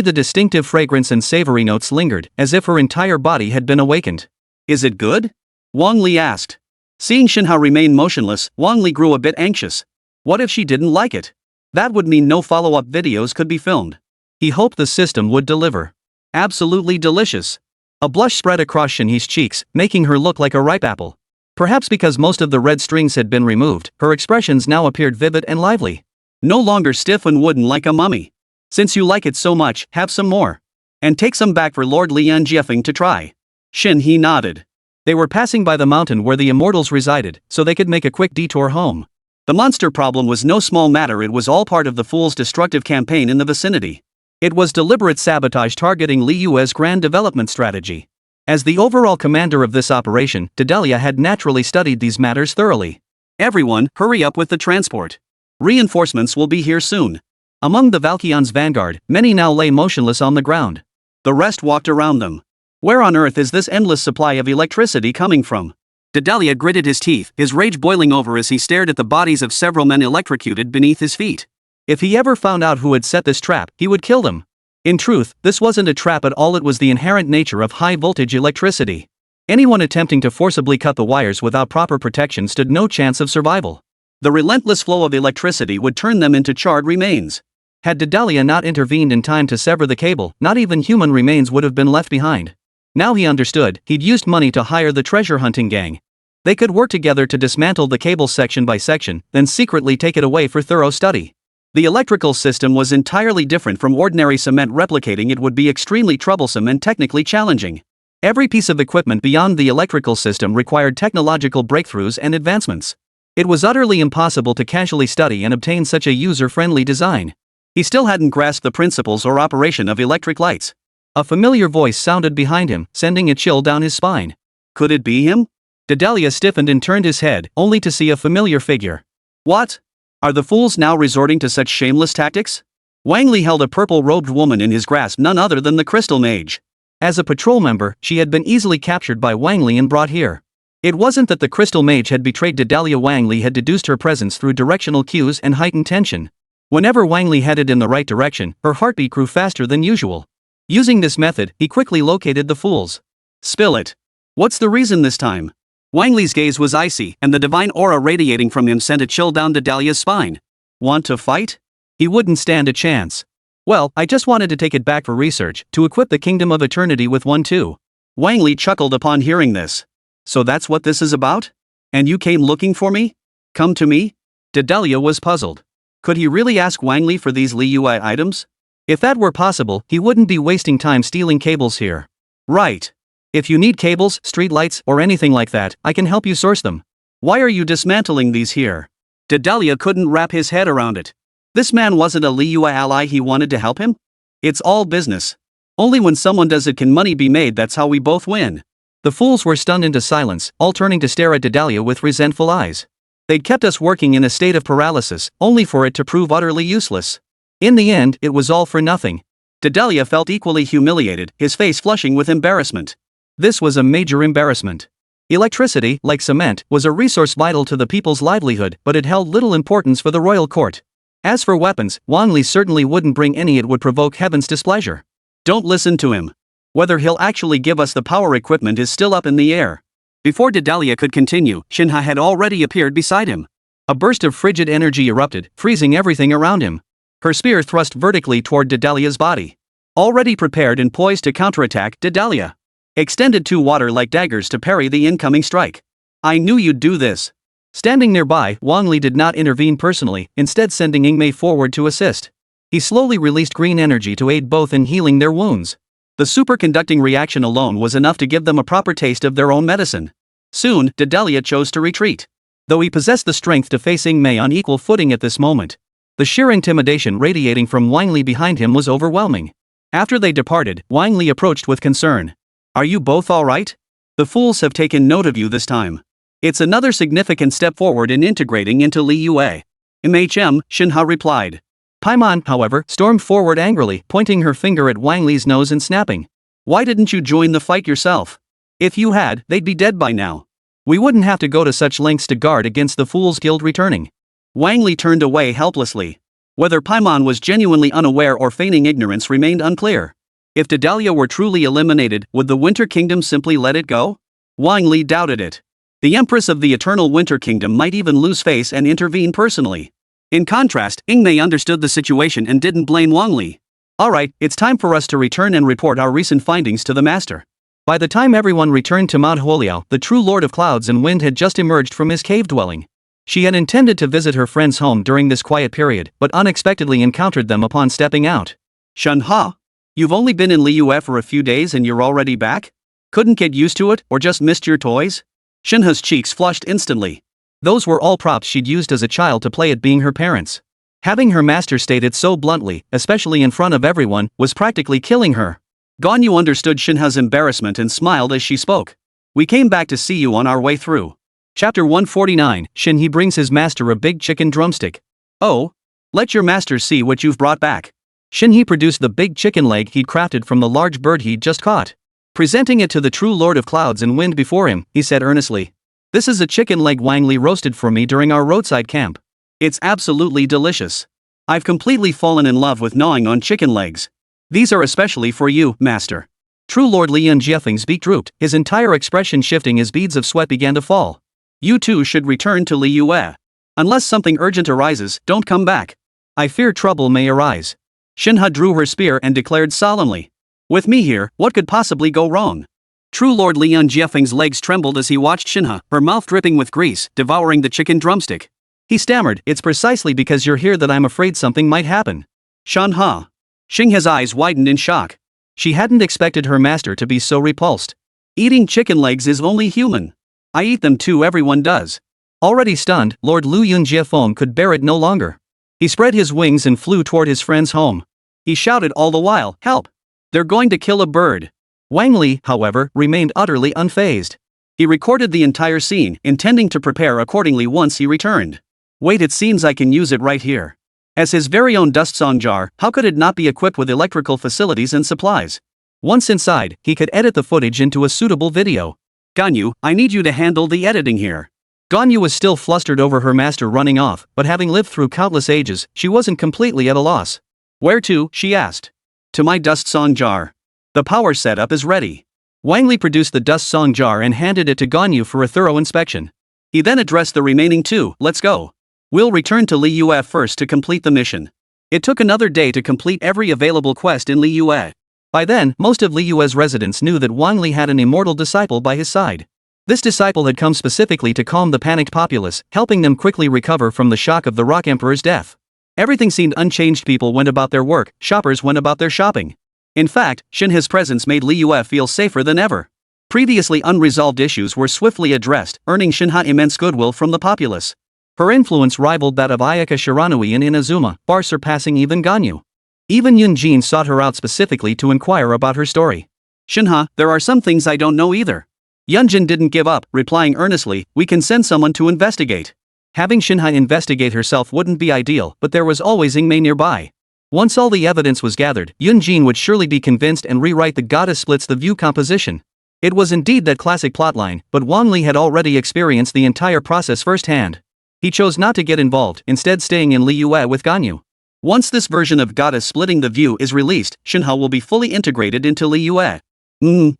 the distinctive fragrance and savory notes lingered, as if her entire body had been awakened. "Is it good?" Wang Li asked. Seeing Shinha remain motionless, Wang Li grew a bit anxious. What if she didn't like it? That would mean no follow-up videos could be filmed. He hoped the system would deliver. Absolutely delicious. A blush spread across Shinhee's cheeks, making her look like a ripe apple. Perhaps because most of the red strings had been removed, her expressions now appeared vivid and lively. No longer stiff and wooden like a mummy. "Since you like it so much, have some more. And take some back for Lord Lian Jiefeng to try." Shinhee nodded. They were passing by the mountain where the immortals resided, so they could make a quick detour home. The monster problem was no small matter. It was all part of the Fool's destructive campaign in the vicinity. It was deliberate sabotage targeting Liyue's grand development strategy. As the overall commander of this operation, Dedelia had naturally studied these matters thoroughly. "Everyone, hurry up with the transport. Reinforcements will be here soon." Among the Valkyon's vanguard, many now lay motionless on the ground. The rest walked around them. Where on earth is this endless supply of electricity coming from? Dedelia gritted his teeth, his rage boiling over as he stared at the bodies of several men electrocuted beneath his feet. If he ever found out who had set this trap, he would kill them. In truth, this wasn't a trap at all. It was the inherent nature of high-voltage electricity. Anyone attempting to forcibly cut the wires without proper protection stood no chance of survival. The relentless flow of electricity would turn them into charred remains. Had Dedelia not intervened in time to sever the cable, not even human remains would have been left behind. Now he understood. He'd used money to hire the treasure hunting gang. They could work together to dismantle the cable section by section, then secretly take it away for thorough study. The electrical system was entirely different from ordinary cement. Replicating it would be extremely troublesome and technically challenging. Every piece of equipment beyond the electrical system required technological breakthroughs and advancements. It was utterly impossible to casually study and obtain such a user-friendly design. He still hadn't grasped the principles or operation of electric lights. A familiar voice sounded behind him, sending a chill down his spine. Could it be him? Dedalia stiffened and turned his head, only to see a familiar figure. What? Are the fools now resorting to such shameless tactics? Wang Li held a purple-robed woman in his grasp, none other than the Crystal Mage. As a patrol member, she had been easily captured by Wang Li and brought here. It wasn't that the Crystal Mage had betrayed Dedalia. Wang Li had deduced her presence through directional cues and heightened tension. Whenever Wang Li headed in the right direction, her heartbeat grew faster than usual. Using this method, he quickly located the fools. Spill it. What's the reason this time? Wang Li's gaze was icy, and the divine aura radiating from him sent a chill down Dedalia's spine. Want to fight? He wouldn't stand a chance. Well, I just wanted to take it back for research, to equip the Kingdom of Eternity with one too. Wang Li chuckled upon hearing this. So that's what this is about? And you came looking for me? Come to me? Dedalia was puzzled. Could he really ask Wang Li for these Liyue items? If that were possible, he wouldn't be wasting time stealing cables here. Right. If you need cables, streetlights, or anything like that, I can help you source them. Why are you dismantling these here? Dedalia couldn't wrap his head around it. This man wasn't a Liyue ally. He wanted to help him? It's all business. Only when someone does it can money be made. That's how we both win. The fools were stunned into silence, all turning to stare at Dedalia with resentful eyes. They'd kept us working in a state of paralysis, only for it to prove utterly useless. In the end, it was all for nothing. Dedalia felt equally humiliated, his face flushing with embarrassment. This was a major embarrassment. Electricity, like cement, was a resource vital to the people's livelihood, but it held little importance for the royal court. As for weapons, Wang Li certainly wouldn't bring any. It would provoke heaven's displeasure. Don't listen to him. Whether he'll actually give us the power equipment is still up in the air. Before Dedalia could continue, Shinha had already appeared beside him. A burst of frigid energy erupted, freezing everything around him. Her spear thrust vertically toward Dedalia's body. Already prepared and poised to counterattack, Dedalia extended two water-like daggers to parry the incoming strike. I knew you'd do this. Standing nearby, Wang Li did not intervene personally, instead sending Yingmei forward to assist. He slowly released green energy to aid both in healing their wounds. The superconducting reaction alone was enough to give them a proper taste of their own medicine. Soon, Dedalia chose to retreat. Though he possessed the strength to face Yingmei on equal footing at this moment, the sheer intimidation radiating from Wang Li behind him was overwhelming. After they departed, Wang Li approached with concern. Are you both alright? The fools have taken note of you this time. It's another significant step forward in integrating into Liyue. Shinha replied. Paimon, however, stormed forward angrily, pointing her finger at Wang Li's nose and snapping. Why didn't you join the fight yourself? If you had, they'd be dead by now. We wouldn't have to go to such lengths to guard against the Fools Guild returning. Wang Li turned away helplessly. Whether Paimon was genuinely unaware or feigning ignorance remained unclear. If Dedalia were truly eliminated, would the Winter Kingdom simply let it go? Wang Li doubted it. The Empress of the Eternal Winter Kingdom might even lose face and intervene personally. In contrast, Yingmei understood the situation and didn't blame Wang Li. Alright, it's time for us to return and report our recent findings to the Master. By the time everyone returned to Mount Huoliao, the true Lord of Clouds and Wind had just emerged from his cave dwelling. She had intended to visit her friend's home during this quiet period, but unexpectedly encountered them upon stepping out. Shinha? You've only been in Liyue for a few days and you're already back? Couldn't get used to it, or just missed your toys? Shinha's cheeks flushed instantly. Those were all props she'd used as a child to play at being her parents. Having her master state it so bluntly, especially in front of everyone, was practically killing her. Ganyu understood Shinha's embarrassment and smiled as she spoke. We came back to see you on our way through. Chapter 149, Shinhe brings his master a big chicken drumstick. Oh? Let your master see what you've brought back. Shinhe produced the big chicken leg he'd crafted from the large bird he'd just caught. Presenting it to the true Lord of Clouds and Wind before him, he said earnestly. This is a chicken leg Wang Li roasted for me during our roadside camp. It's absolutely delicious. I've completely fallen in love with gnawing on chicken legs. These are especially for you, master. True Lord Lian Jiefeng's beak drooped, his entire expression shifting as beads of sweat began to fall. You too should return to Liyue. Unless something urgent arises, don't come back. I fear trouble may arise. Shinha drew her spear and declared solemnly. With me here, what could possibly go wrong? True Lord Leon Jiefeng's legs trembled as he watched Shinha, her mouth dripping with grease, devouring the chicken drumstick. He stammered, "It's precisely because you're here that I'm afraid something might happen." Shanha. Xinghe's eyes widened in shock. She hadn't expected her master to be so repulsed. Eating chicken legs is only human. I eat them too, everyone does. Already stunned, Lord Lu Yunjiefeng could bear it no longer. He spread his wings and flew toward his friend's home. He shouted all the while, "Help! They're going to kill a bird." Wang Li, however, remained utterly unfazed. He recorded the entire scene, intending to prepare accordingly once he returned. "Wait, it seems I can use it right here." As his very own dust song jar, how could it not be equipped with electrical facilities and supplies? Once inside, he could edit the footage into a suitable video. "Ganyu, I need you to handle the editing here." Ganyu was still flustered over her master running off, but having lived through countless ages, she wasn't completely at a loss. "Where to?" she asked. "To my dust song jar. The power setup is ready." Wang Li produced the dust song jar and handed it to Ganyu for a thorough inspection. He then addressed the remaining two, "Let's go. We'll return to Liyue first to complete the mission." It took another day to complete every available quest in Liyue. By then, most of Liyue's residents knew that Wang Li had an immortal disciple by his side. This disciple had come specifically to calm the panicked populace, helping them quickly recover from the shock of the Rock Emperor's death. Everything seemed unchanged. People went about their work, shoppers went about their shopping. In fact, Xinhe's presence made Liyue feel safer than ever. Previously unresolved issues were swiftly addressed, earning Xinhe immense goodwill from the populace. Her influence rivaled that of Ayaka Shiranui and Inazuma, far surpassing even Ganyu. Even Yunjin sought her out specifically to inquire about her story. "Xinhe, there are some things I don't know either." Yunjin didn't give up, replying earnestly, "We can send someone to investigate." Having Xinhe investigate herself wouldn't be ideal, but there was always Ingmei nearby. Once all the evidence was gathered, Yunjin would surely be convinced and rewrite the goddess splits the view composition. It was indeed that classic plotline, but Wang Li had already experienced the entire process firsthand. He chose not to get involved, instead staying in Liyue with Ganyu. Once this version of goddess splitting the view is released, Xinhe will be fully integrated into Liyue.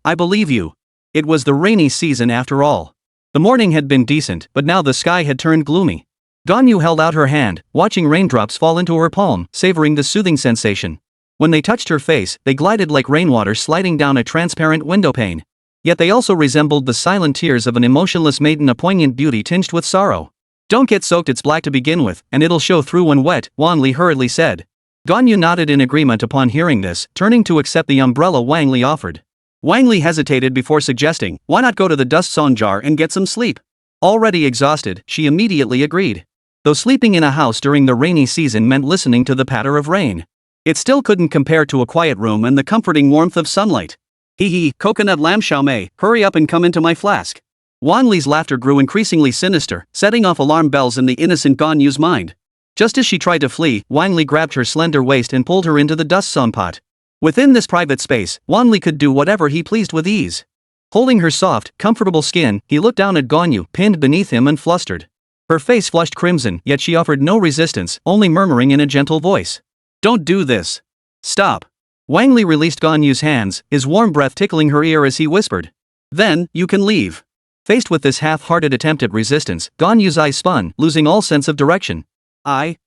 I believe you. It was the rainy season after all. The morning had been decent, but now the sky had turned gloomy. Ganyu held out her hand, watching raindrops fall into her palm, savoring the soothing sensation. When they touched her face, they glided like rainwater sliding down a transparent windowpane. Yet they also resembled the silent tears of an emotionless maiden, a poignant beauty tinged with sorrow. "Don't get soaked, it's black to begin with, and it'll show through when wet," Wang Li hurriedly said. Ganyu nodded in agreement upon hearing this, turning to accept the umbrella Wang Li offered. Wang Li hesitated before suggesting, "Why not go to the dust song jar and get some sleep?" Already exhausted, she immediately agreed. Though sleeping in a house during the rainy season meant listening to the patter of rain, it still couldn't compare to a quiet room and the comforting warmth of sunlight. "Hee, coconut lamb xiaomei, hurry up and come into my flask." Wang Li's laughter grew increasingly sinister, setting off alarm bells in the innocent Ganyu's mind. Just as she tried to flee, Wang Li grabbed her slender waist and pulled her into the dust song pot. Within this private space, Wang Li could do whatever he pleased with ease. Holding her soft, comfortable skin, he looked down at Ganyu, pinned beneath him and flustered. Her face flushed crimson, yet she offered no resistance, only murmuring in a gentle voice, "Don't do this. Stop." Wang Li released Ganyu's hands, his warm breath tickling her ear as he whispered, "Then, you can leave." Faced with this half-hearted attempt at resistance, Ganyu's eyes spun, losing all sense of direction. I.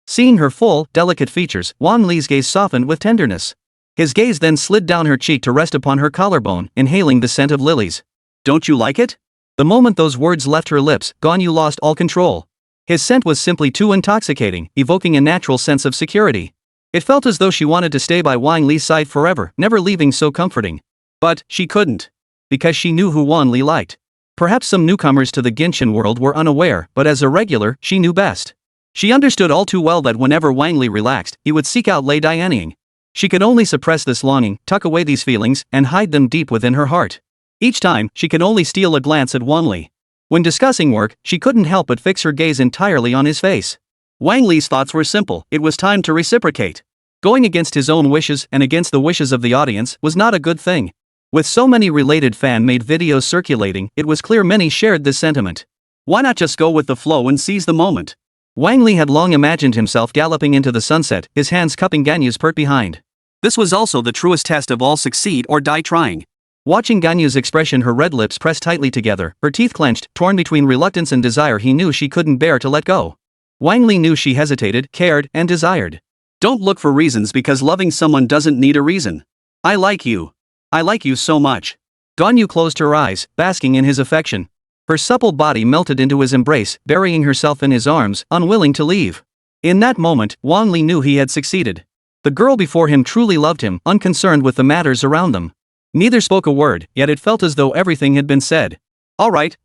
Seeing her full, delicate features, Wang Li's gaze softened with tenderness. His gaze then slid down her cheek to rest upon her collarbone, inhaling the scent of lilies. "Don't you like it?" The moment those words left her lips, Ganyu lost all control. His scent was simply too intoxicating, evoking a natural sense of security. It felt as though she wanted to stay by Wang Li's side forever, never leaving so comforting. But she couldn't. Because she knew who Wang Li liked. Perhaps some newcomers to the Genshin world were unaware, but as a regular, she knew best. She understood all too well that whenever Wang Li relaxed, he would seek out Lei Dianying. She could only suppress this longing, tuck away these feelings, and hide them deep within her heart. Each time, she could only steal a glance at Wang Li. When discussing work, she couldn't help but fix her gaze entirely on his face. Wang Li's thoughts were simple, it was time to reciprocate. Going against his own wishes and against the wishes of the audience was not a good thing. With so many related fan-made videos circulating, it was clear many shared this sentiment. Why not just go with the flow and seize the moment? Wang Li had long imagined himself galloping into the sunset, his hands cupping Ganyu's pert behind. This was also the truest test of all: succeed or die trying. Watching Ganyu's expression, her red lips pressed tightly together, her teeth clenched, torn between reluctance and desire he knew she couldn't bear to let go. Wang Li knew she hesitated, cared, and desired. Don't look for reasons, because loving someone doesn't need a reason. I like you. I like you so much. Ganyu closed her eyes, basking in his affection. Her supple body melted into his embrace, burying herself in his arms, unwilling to leave. In that moment, Wang Li knew he had succeeded. The girl before him truly loved him, unconcerned with the matters around them. Neither spoke a word, yet it felt as though everything had been said. All right.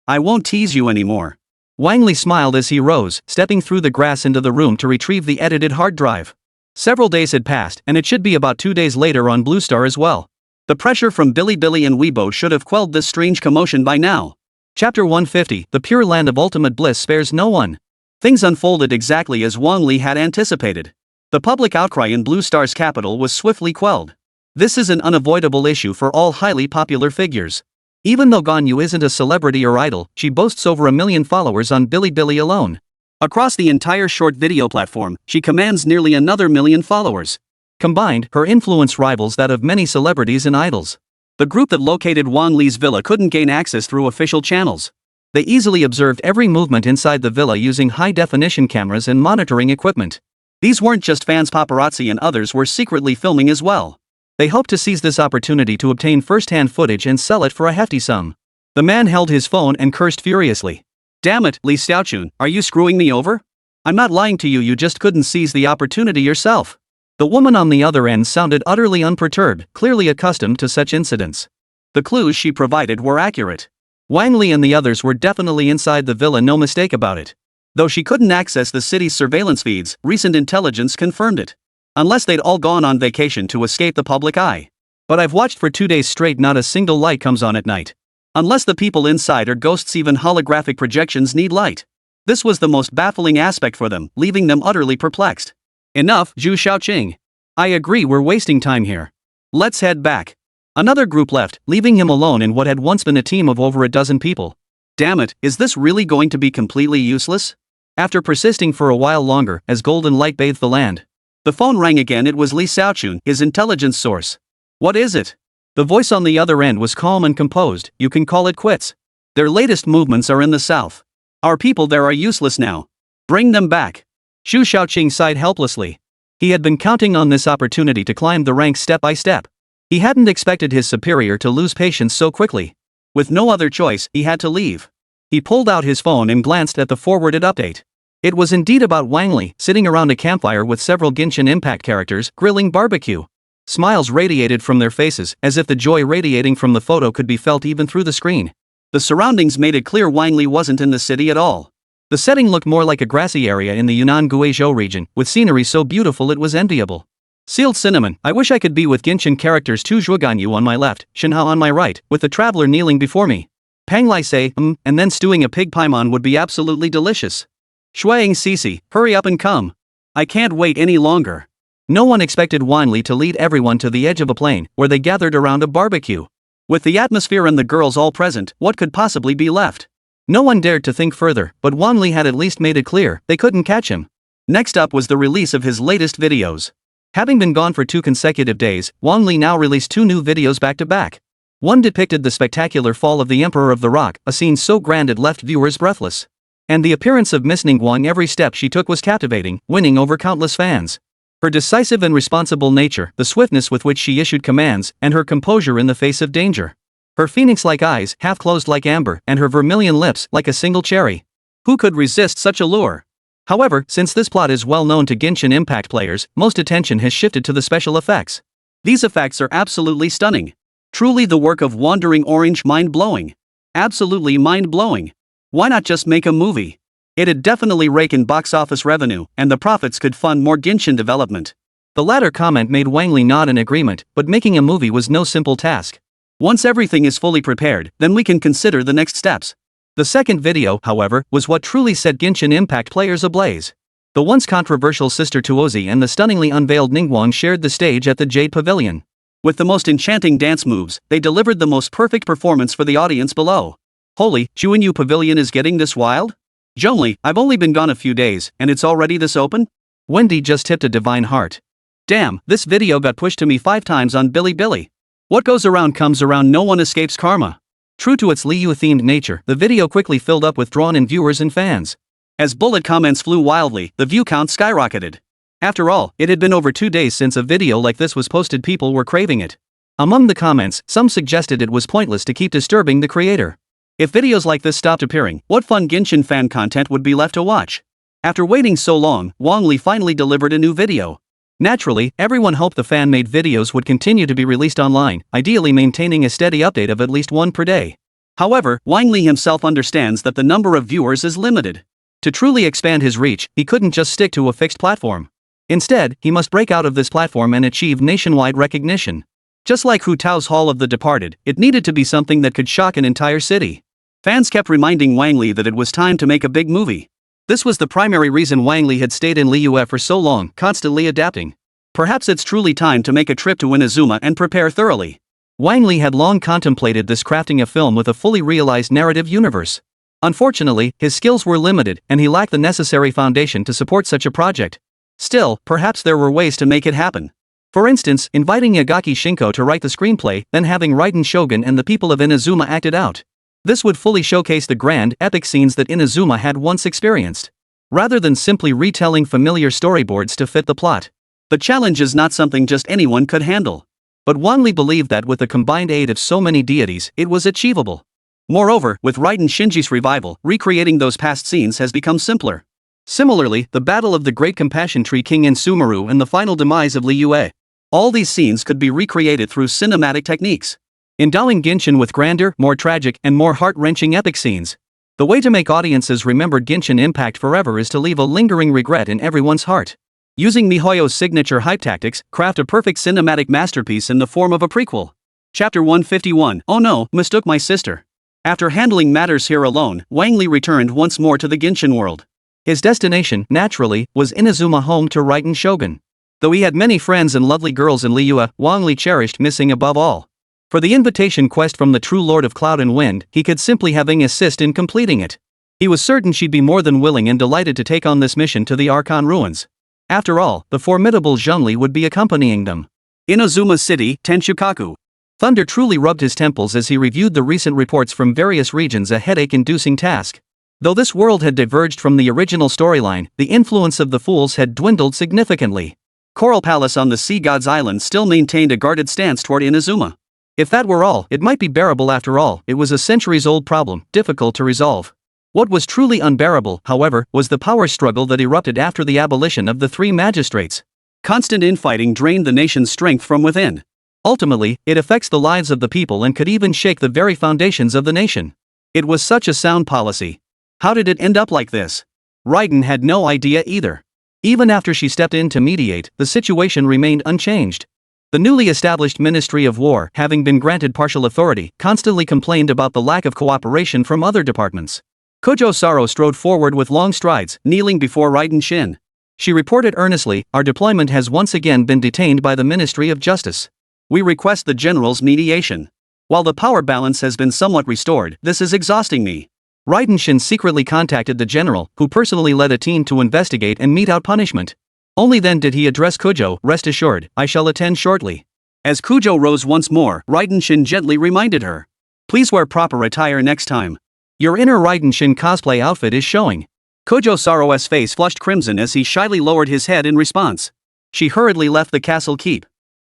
I won't tease you anymore. Wang Li smiled as he rose, stepping through the grass into the room to retrieve the edited hard drive. Several days had passed, and it should be about 2 days later on Blue Star as well. The pressure from Bilibili and Weibo should have quelled this strange commotion by now. Chapter 150, The Pure Land of Ultimate Bliss spares no one. Things unfolded exactly as Wang Li had anticipated. The public outcry in Blue Star's capital was swiftly quelled. This is an unavoidable issue for all highly popular figures. Even though Ganyu isn't a celebrity or idol, she boasts over 1 million followers on Bilibili alone. Across the entire short video platform, she commands nearly another 1 million followers. Combined, her influence rivals that of many celebrities and idols. The group that located Wang Li's villa couldn't gain access through official channels. They easily observed every movement inside the villa using high-definition cameras and monitoring equipment. These weren't just fans, paparazzi and others were secretly filming as well. They hoped to seize this opportunity to obtain first-hand footage and sell it for a hefty sum. The man held his phone and cursed furiously. Damn it, Li Xiaochun, are you screwing me over? I'm not lying to you, you just couldn't seize the opportunity yourself. The woman on the other end sounded utterly unperturbed, clearly accustomed to such incidents. The clues she provided were accurate. Wang Li and the others were definitely inside the villa, no mistake about it. Though she couldn't access the city's surveillance feeds, recent intelligence confirmed it. Unless they'd all gone on vacation to escape the public eye. But I've watched for 2 days straight, not a single light comes on at night. Unless the people inside are ghosts, even holographic projections need light. This was the most baffling aspect for them, leaving them utterly perplexed. Enough, Zhu Shaoqing. I agree, we're wasting time here. Let's head back. Another group left, leaving him alone in what had once been a team of over a dozen people. Damn it, is this really going to be completely useless? After persisting for a while longer, as golden light bathed the land, the phone rang again. It was Li Xiaochun, his intelligence source. What is it? The voice on the other end was calm and composed. You can call it quits. Their latest movements are in the south. Our people there are useless now. Bring them back. Zhu Shaoqing sighed helplessly. He had been counting on this opportunity to climb the ranks step by step. He hadn't expected his superior to lose patience so quickly. With no other choice, he had to leave. He pulled out his phone and glanced at the forwarded update. It was indeed about Wang Li, sitting around a campfire with several Genshin Impact characters, grilling barbecue. Smiles radiated from their faces, as if the joy radiating from the photo could be felt even through the screen. The surroundings made it clear Wang Li wasn't in the city at all. The setting looked more like a grassy area in the Yunnan Guizhou region, with scenery so beautiful it was enviable. Sealed cinnamon, I wish I could be with Genshin characters Tu Zhuoganyu on my left, Shenhao on my right, with the traveler kneeling before me. Pang Lai say, and then stewing a pig paimon would be absolutely delicious. Shuang Sisi, hurry up and come. I can't wait any longer. No one expected Wang Li to lead everyone to the edge of a plain, where they gathered around a barbecue. With the atmosphere and the girls all present, what could possibly be left? No one dared to think further, but Wang Li had at least made it clear they couldn't catch him. Next up was the release of his latest videos. Having been gone for 2 consecutive days, Wang Li now released 2 new videos back to back. One depicted the spectacular fall of the Emperor of the Rock, a scene so grand it left viewers breathless. And the appearance of Miss Ningguang, every step she took was captivating, winning over countless fans. Her decisive and responsible nature, the swiftness with which she issued commands, and her composure in the face of danger. Her phoenix-like eyes, half closed like amber, and her vermilion lips, like a single cherry. Who could resist such a lure? However, since this plot is well known to Genshin Impact players, most attention has shifted to the special effects. These effects are absolutely stunning. Truly the work of Wandering Orange, mind-blowing. Absolutely mind-blowing. Why not just make a movie? It'd definitely rake in box office revenue, and the profits could fund more Genshin development. The latter comment made Wang Li nod in agreement, but making a movie was no simple task. Once everything is fully prepared, then we can consider the next steps. The second video, however, was what truly set Genshin Impact players ablaze. The once controversial Sister Tuozi and the stunningly unveiled Ningguang shared the stage at the Jade Pavilion. With the most enchanting dance moves, they delivered the most perfect performance for the audience below. Holy, Juhuahua Pavilion is getting this wild? Zhongli, I've only been gone a few days, and it's already this open? Wendy just tipped a divine heart. Damn, this video got pushed to me 5 times on Bilibili. What goes around comes around, no one escapes karma. True to its Liu-themed nature, the video quickly filled up with drawn-in viewers and fans. As bullet comments flew wildly, the view count skyrocketed. After all, it had been over 2 days since a video like this was posted. People were craving it. Among the comments, some suggested it was pointless to keep disturbing the creator. If videos like this stopped appearing, what fun Genshin fan content would be left to watch? After waiting so long, Wang Li finally delivered a new video. Naturally, everyone hoped the fan-made videos would continue to be released online, ideally maintaining a steady update of at least one per day. However, Wang Li himself understands that the number of viewers is limited. To truly expand his reach, he couldn't just stick to a fixed platform. Instead, he must break out of this platform and achieve nationwide recognition. Just like Hu Tao's Hall of the Departed, it needed to be something that could shock an entire city. Fans kept reminding Wang Li that it was time to make a big movie. This was the primary reason Wang Li had stayed in Liyue for so long, constantly adapting. Perhaps it's truly time to make a trip to Inazuma and prepare thoroughly. Wang Li had long contemplated this, crafting a film with a fully realized narrative universe. Unfortunately, his skills were limited, and he lacked the necessary foundation to support such a project. Still, perhaps there were ways to make it happen. For instance, inviting Yagaki Shinko to write the screenplay, then having Raiden Shogun and the people of Inazuma act it out. This would fully showcase the grand, epic scenes that Inazuma had once experienced, rather than simply retelling familiar storyboards to fit the plot. The challenge is not something just anyone could handle. But Wang Li believed that with the combined aid of so many deities, it was achievable. Moreover, with Raiden Shinji's revival, recreating those past scenes has become simpler. Similarly, the battle of the Great Compassion Tree King in Sumeru and the final demise of Liyue. All these scenes could be recreated through cinematic techniques, endowing Genshin with grander, more tragic, and more heart-wrenching epic scenes. The way to make audiences remember Genshin Impact forever is to leave a lingering regret in everyone's heart. Using miHoYo's signature hype tactics, craft a perfect cinematic masterpiece in the form of a prequel. Chapter 151. Oh no, mistook my sister. After handling matters here alone, Wang Li returned once more to the Genshin world. His destination, naturally, was Inazuma, home to Raiden Shogun. Though he had many friends and lovely girls in Liyue, Wang Li cherished missing above all. For the invitation quest from the true Lord of Cloud and Wind, he could simply have Ing assist in completing it. He was certain she'd be more than willing and delighted to take on this mission to the Archon ruins. After all, the formidable Zhongli would be accompanying them. Inazuma City, Tenshukaku. Thunder truly rubbed his temples as he reviewed the recent reports from various regions, a headache-inducing task. Though this world had diverged from the original storyline, the influence of the fools had dwindled significantly. Coral Palace on the Sea God's Island still maintained a guarded stance toward Inazuma. If that were all, it might be bearable. After all, it was a centuries-old problem, difficult to resolve. What was truly unbearable, however, was the power struggle that erupted after the abolition of the three magistrates. Constant infighting drained the nation's strength from within. Ultimately, it affects the lives of the people and could even shake the very foundations of the nation. It was such a sound policy. How did it end up like this? Raiden had no idea either. Even after she stepped in to mediate, the situation remained unchanged. The newly established Ministry of War, having been granted partial authority, constantly complained about the lack of cooperation from other departments. Kojo Saro strode forward with long strides, kneeling before Raiden Shin. She reported earnestly, "Our deployment has once again been detained by the Ministry of Justice. We request the General's mediation. While the power balance has been somewhat restored, this is exhausting me." Raiden Shin secretly contacted the General, who personally led a team to investigate and mete out punishment. Only then did he address Kujo, "Rest assured, I shall attend shortly." As Kujo rose once more, Raiden Shin gently reminded her, "Please wear proper attire next time. Your inner Raiden Shin cosplay outfit is showing." Kojo Saro's face flushed crimson as he shyly lowered his head in response. She hurriedly left the castle keep,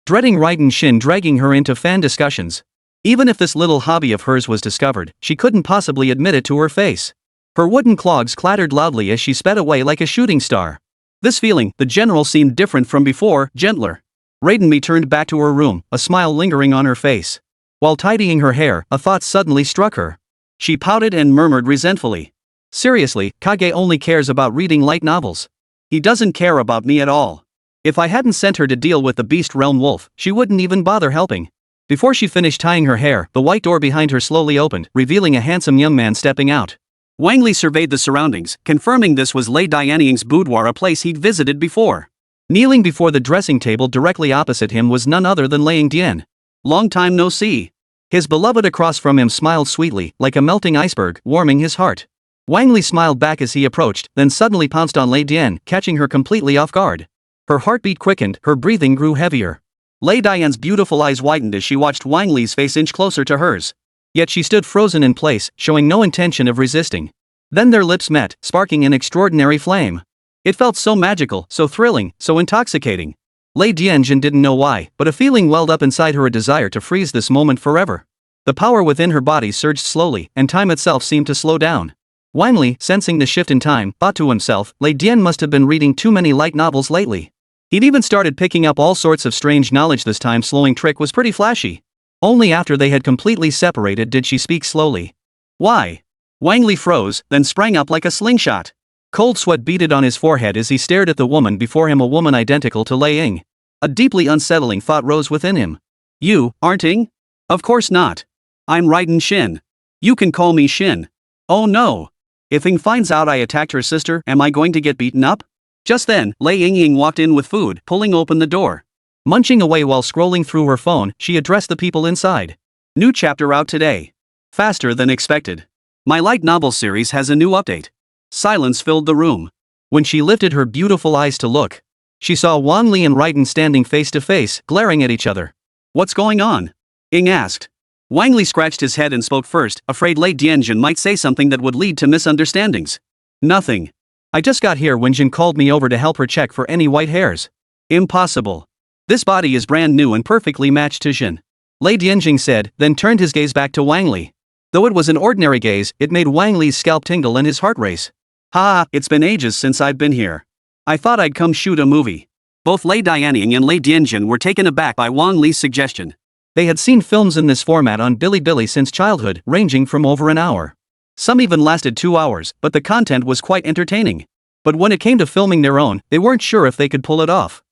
dreading Raiden Shin dragging her into fan discussions. Even if this little hobby of hers was discovered, she couldn't possibly admit it to her face. Her wooden clogs clattered loudly as she sped away like a shooting star. This feeling, the General seemed different from before, gentler. Raiden turned back to her room, a smile lingering on her face. While tidying her hair, a thought suddenly struck her. She pouted and murmured resentfully, "Seriously, Kage only cares about reading light novels. He doesn't care about me at all. If I hadn't sent her to deal with the Beast Realm Wolf, she wouldn't even bother helping." Before she finished tying her hair, the white door behind her slowly opened, revealing a handsome young man stepping out. Wang Li surveyed the surroundings, confirming this was Lei Dianying's boudoir, a place he'd visited before. Kneeling before the dressing table directly opposite him was none other than Lei Dian. Long time no see. His beloved across from him smiled sweetly, like a melting iceberg, warming his heart. Wang Li smiled back as he approached, then suddenly pounced on Lei Dian, catching her completely off guard. Her heartbeat quickened, her breathing grew heavier. Lei Dian's beautiful eyes widened as she watched Wang Li's face inch closer to hers. Yet she stood frozen in place, showing no intention of resisting. Then their lips met, sparking an extraordinary flame. It felt so magical, so thrilling, so intoxicating. Lei Dianjin didn't know why, but a feeling welled up inside her, a desire to freeze this moment forever. The power within her body surged slowly, and time itself seemed to slow down. Wang Li, sensing the shift in time, thought to himself, Lei Dian must have been reading too many light novels lately. He'd even started picking up all sorts of strange knowledge. This time slowing trick was pretty flashy. Only after they had completely separated did she speak slowly. Why? Wang Li froze, then sprang up like a slingshot. Cold sweat beaded on his forehead as he stared at the woman before him, a woman identical to Lei Ying. A deeply unsettling thought rose within him. You aren't Ying? Of course not. I'm Raiden Shin. You can call me Shin. Oh no. If Ying finds out I attacked her sister, am I going to get beaten up? Just then, Lei Ying walked in with food, pulling open the door. Munching away while scrolling through her phone, she addressed the people inside. New chapter out today. Faster than expected. My light novel series has a new update. Silence filled the room. When she lifted her beautiful eyes to look, she saw Wang Li and Raiden standing face to face, glaring at each other. What's going on? Ying asked. Wang Li scratched his head and spoke first, afraid Lei Dianjin might say something that would lead to misunderstandings. Nothing. I just got here when Jin called me over to help her check for any white hairs. Impossible. This body is brand new and perfectly matched to Jin. Lei Dianjin said, then turned his gaze back to Wang Li. Though it was an ordinary gaze, it made Wang Li's scalp tingle and his heart race. Ha, it's been ages since I've been here. I thought I'd come shoot a movie. Both Lei Dianying and Lei Dianjin were taken aback by Wang Li's suggestion. They had seen films in this format on Bilibili since childhood, ranging from over an hour. Some even lasted 2 hours, but the content was quite entertaining. But when it came to filming their own, they weren't sure if they could pull it off.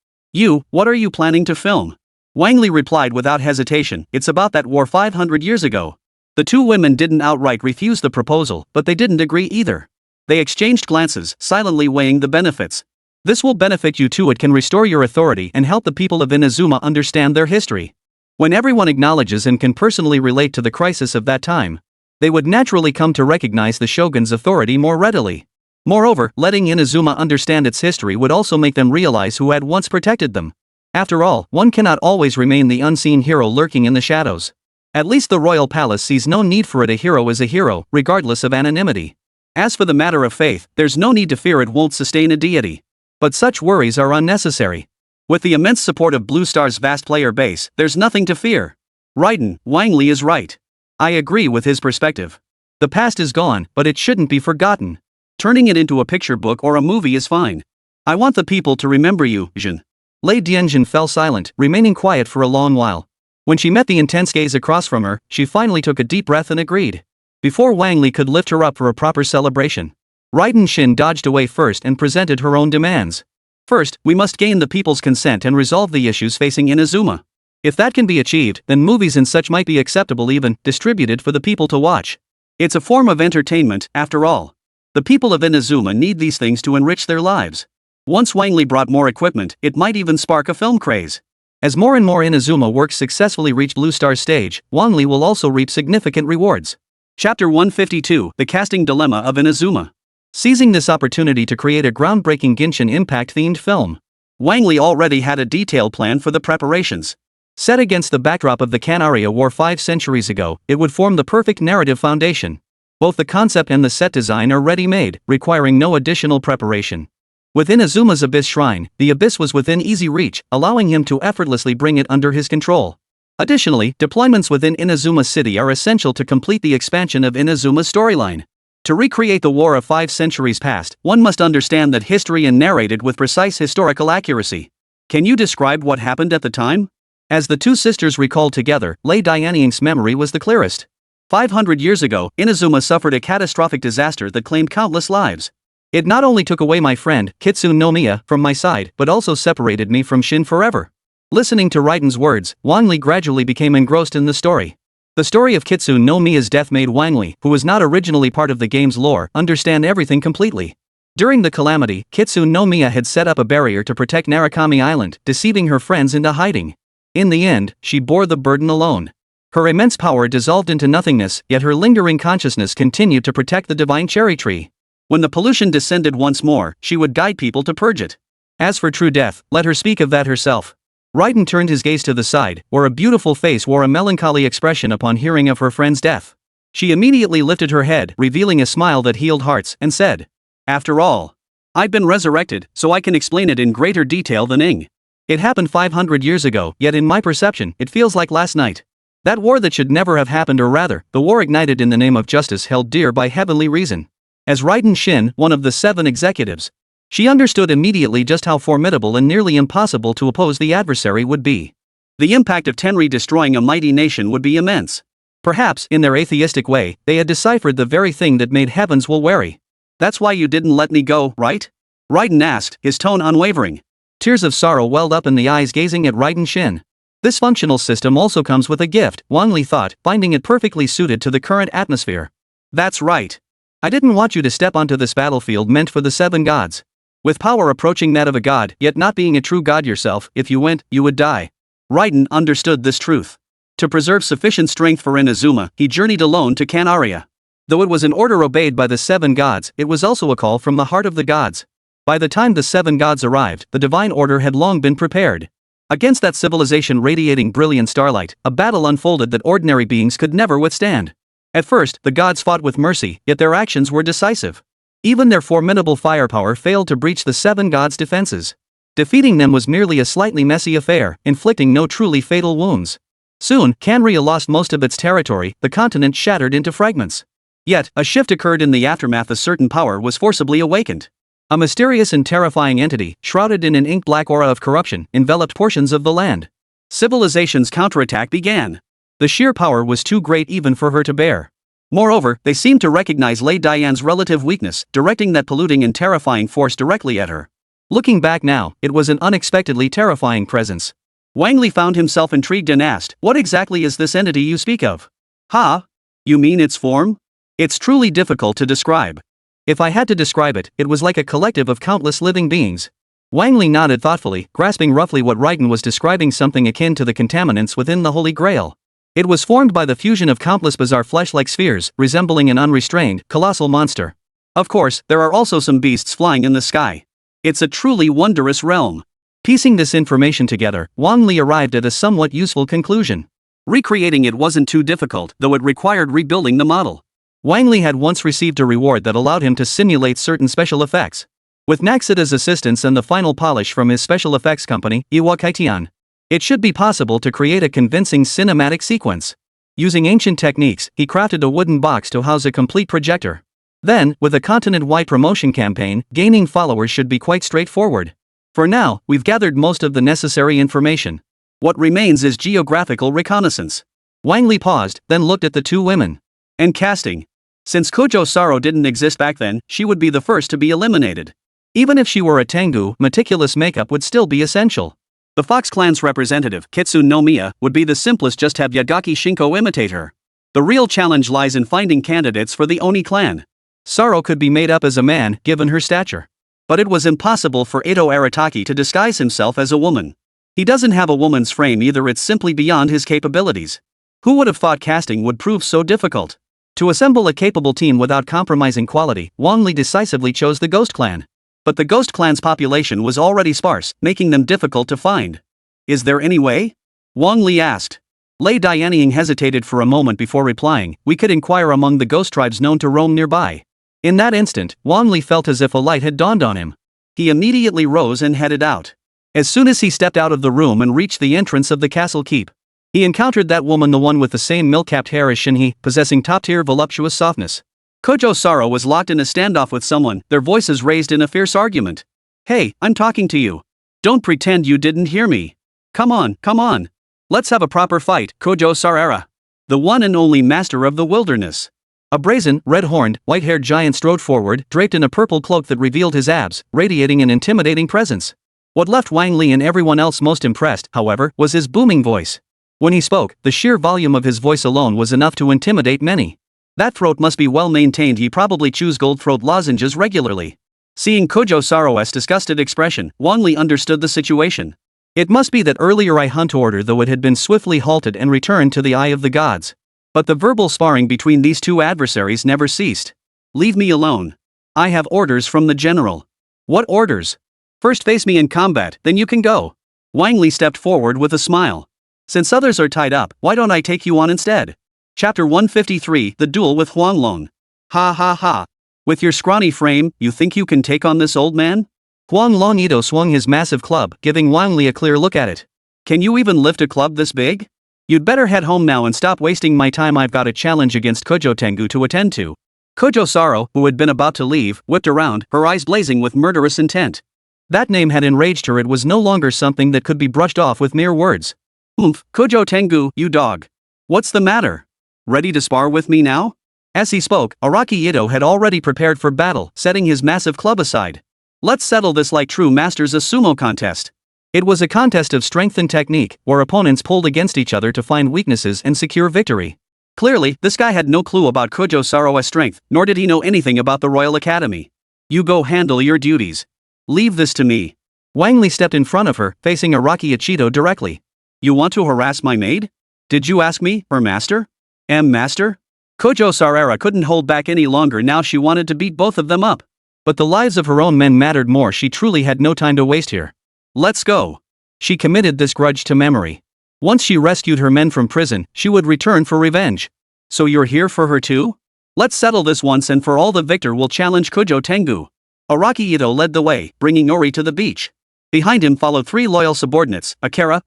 What are you planning to film? Wang Li replied without hesitation, it's about that war 500 years ago. The two women didn't outright refuse the proposal, but they didn't agree either. They exchanged glances, silently weighing the benefits. This will benefit you too. It can restore your authority and help the people of Inazuma understand their history. When everyone acknowledges and can personally relate to the crisis of that time, they would naturally come to recognize the shogun's authority more readily. Moreover, letting Inazuma understand its history would also make them realize who had once protected them. After all, one cannot always remain the unseen hero lurking in the shadows. At least the royal palace sees no need for it. A hero is a hero, regardless of anonymity. As for the matter of faith, there's no need to fear it won't sustain a deity. But such worries are unnecessary. With the immense support of Blue Star's vast player base, there's nothing to fear. Raiden, Wang Li is right. I agree with his perspective. The past is gone, but it shouldn't be forgotten. Turning it into a picture book or a movie is fine. I want the people to remember you, Jin. Lei Dianjin fell silent, remaining quiet for a long while. When she met the intense gaze across from her, she finally took a deep breath and agreed. Before Wang Li could lift her up for a proper celebration, Raiden Shin dodged away first and presented her own demands. First, we must gain the people's consent and resolve the issues facing Inazuma. If that can be achieved, then movies and such might be acceptable, even distributed for the people to watch. It's a form of entertainment, after all. The people of Inazuma need these things to enrich their lives. Once Wang Li brought more equipment, it might even spark a film craze. As more and more Inazuma works successfully reach Blue Star's stage, Wang Li will also reap significant rewards. Chapter 152, The Casting Dilemma of Inazuma. Seizing this opportunity to create a groundbreaking Genshin Impact themed film, Wang Li already had a detailed plan for the preparations. Set against the backdrop of the Canaria War 5 centuries ago, it would form the perfect narrative foundation. Both the concept and the set design are ready-made, requiring no additional preparation. With Inazuma's Abyss Shrine, the Abyss was within easy reach, allowing him to effortlessly bring it under his control. Additionally, deployments within Inazuma City are essential to complete the expansion of Inazuma's storyline. To recreate the war of 5 centuries past, one must understand that history and narrate it with precise historical accuracy. Can you describe what happened at the time? As the two sisters recalled together, Lei Dianying's memory was the clearest. 500 years ago, Inazuma suffered a catastrophic disaster that claimed countless lives. It not only took away my friend, Kitsune no Miya, from my side, but also separated me from Shin forever. Listening to Raiden's words, Wang Li gradually became engrossed in the story. The story of Kitsune no Miya's death made Wang Li, who was not originally part of the game's lore, understand everything completely. During the calamity, Kitsune no Miya had set up a barrier to protect Narukami Island, deceiving her friends into hiding. In the end, she bore the burden alone. Her immense power dissolved into nothingness, yet her lingering consciousness continued to protect the divine cherry tree. When the pollution descended once more, she would guide people to purge it. As for true death, let her speak of that herself. Raiden turned his gaze to the side, where a beautiful face wore a melancholy expression upon hearing of her friend's death. She immediately lifted her head, revealing a smile that healed hearts, and said, "After all, I've been resurrected, so I can explain it in greater detail than Ing." It happened 500 years ago, yet in my perception, it feels like last night. That war that should never have happened, or rather, the war ignited in the name of justice held dear by heavenly reason. As Raiden Shin, one of the 7 executives, she understood immediately just how formidable and nearly impossible to oppose the adversary would be. The impact of Tenri destroying a mighty nation would be immense. Perhaps, in their atheistic way, they had deciphered the very thing that made heavens will wary. That's why you didn't let me go, right? Raiden asked, his tone unwavering. Tears of sorrow welled up in the eyes gazing at Raiden Shin. This functional system also comes with a gift, Wang Li thought, finding it perfectly suited to the current atmosphere. That's right. I didn't want you to step onto this battlefield meant for the 7 gods. With power approaching that of a god, yet not being a true god yourself, if you went, you would die. Raiden understood this truth. To preserve sufficient strength for Inazuma, he journeyed alone to Canaria. Though it was an order obeyed by the 7 gods, it was also a call from the heart of the gods. By the time the 7 gods arrived, the divine order had long been prepared. Against that civilization radiating brilliant starlight, a battle unfolded that ordinary beings could never withstand. At first, the gods fought with mercy, yet their actions were decisive. Even their formidable firepower failed to breach the 7 gods' defenses. Defeating them was merely a slightly messy affair, inflicting no truly fatal wounds. Soon, Canaria lost most of its territory, the continent shattered into fragments. Yet, a shift occurred in the aftermath. A certain power was forcibly awakened. A mysterious and terrifying entity, shrouded in an ink-black aura of corruption, enveloped portions of the land. Civilization's counterattack began. The sheer power was too great even for her to bear. Moreover, they seemed to recognize Lei Dian's relative weakness, directing that polluting and terrifying force directly at her. Looking back now, it was an unexpectedly terrifying presence. Wang Li found himself intrigued and asked, "What exactly is this entity you speak of?" "Ha? You mean its form? It's truly difficult to describe. If I had to describe it, it was like a collective of countless living beings." Wang Li nodded thoughtfully, grasping roughly what Raiden was describing, something akin to the contaminants within the Holy Grail. It was formed by the fusion of countless bizarre flesh-like spheres, resembling an unrestrained, colossal monster. Of course, there are also some beasts flying in the sky. It's a truly wondrous realm. Piecing this information together, Wang Li arrived at a somewhat useful conclusion. Recreating it wasn't too difficult, though it required rebuilding the model. Wang Li had once received a reward that allowed him to simulate certain special effects. With Naxita's assistance and the final polish from his special effects company, Iwakaitian, it should be possible to create a convincing cinematic sequence. Using ancient techniques, he crafted a wooden box to house a complete projector. Then, with a continent-wide promotion campaign, gaining followers should be quite straightforward. For now, we've gathered most of the necessary information. What remains is geographical reconnaissance. Wang Li paused, then looked at the 2 women. And casting. Since Kojo Saro didn't exist back then, she would be the first to be eliminated. Even if she were a Tengu, meticulous makeup would still be essential. The Fox clan's representative, Kitsune no Miya, would be the simplest, just have Yagaki Shinko imitate her. The real challenge lies in finding candidates for the Oni clan. Saro could be made up as a man, given her stature. But it was impossible for Edo Arataki to disguise himself as a woman. He doesn't have a woman's frame either, it's simply beyond his capabilities. Who would have thought casting would prove so difficult? To assemble a capable team without compromising quality, Wang Li decisively chose the Ghost Clan. But the Ghost Clan's population was already sparse, making them difficult to find. "Is there any way?" Wang Li asked. Lei Dianying hesitated for a moment before replying, "We could inquire among the ghost tribes known to roam nearby." In that instant, Wang Li felt as if a light had dawned on him. He immediately rose and headed out. As soon as he stepped out of the room and reached the entrance of the castle keep, he encountered that woman, the one with the same milk-capped hair as Shinhei, possessing top-tier voluptuous softness. Kojo Saro was locked in a standoff with someone, their voices raised in a fierce argument. "Hey, I'm talking to you. Don't pretend you didn't hear me. Come on, come on. Let's have a proper fight, Kojo Sarara." The one and only master of the wilderness. A brazen, red-horned, white-haired giant strode forward, draped in a purple cloak that revealed his abs, radiating an intimidating presence. What left Wang Li and everyone else most impressed, however, was his booming voice. When he spoke, the sheer volume of his voice alone was enough to intimidate many. That throat must be well maintained. He probably chews gold throat lozenges regularly. Seeing Kojo Saro's disgusted expression, Wang Li understood the situation. It must be that earlier I hunt order, though it had been swiftly halted and returned to the eye of the gods. But the verbal sparring between these 2 adversaries never ceased. "Leave me alone. I have orders from the general." "What orders?" "First face me in combat, then you can go." Wang Li stepped forward with a smile. "Since others are tied up, why don't I take you on instead?" Chapter 153, The Duel with Huanglong. "Ha ha ha. With your scrawny frame, you think you can take on this old man?" Huang Long Ittō swung his massive club, giving Wang Li a clear look at it. Can you even lift a club this big? You'd better head home now and stop wasting my time. I've got a challenge against Kujo Tengu to attend to. Kujo Saro, who had been about to leave, whipped around, her eyes blazing with murderous intent. That name had enraged her. It was no longer something that could be brushed off with mere words. Oomph, Kujo Tengu, you dog. What's the matter? Ready to spar with me now? As he spoke, Araki Ittō had already prepared for battle, setting his massive club aside. Let's settle this like true masters, a sumo contest. It was a contest of strength and technique, where opponents pulled against each other to find weaknesses and secure victory. Clearly, this guy had no clue about Kujo Saro's strength, nor did he know anything about the Royal Academy. You go handle your duties. Leave this to me. Wang Li stepped in front of her, facing Araki Ittō directly. You want to harass my maid? Did you ask me, her master? Master? Kujo Sarara couldn't hold back any longer. Now she wanted to beat both of them up. But the lives of her own men mattered more. She truly had no time to waste here. Let's go. She committed this grudge to memory. Once she rescued her men from prison, she would return for revenge. So you're here for her too? Let's settle this once and for all. The victor will challenge Kujo Tengu. Araki Ittō led the way, bringing Ori to the beach. Behind him followed three loyal subordinates, Akira,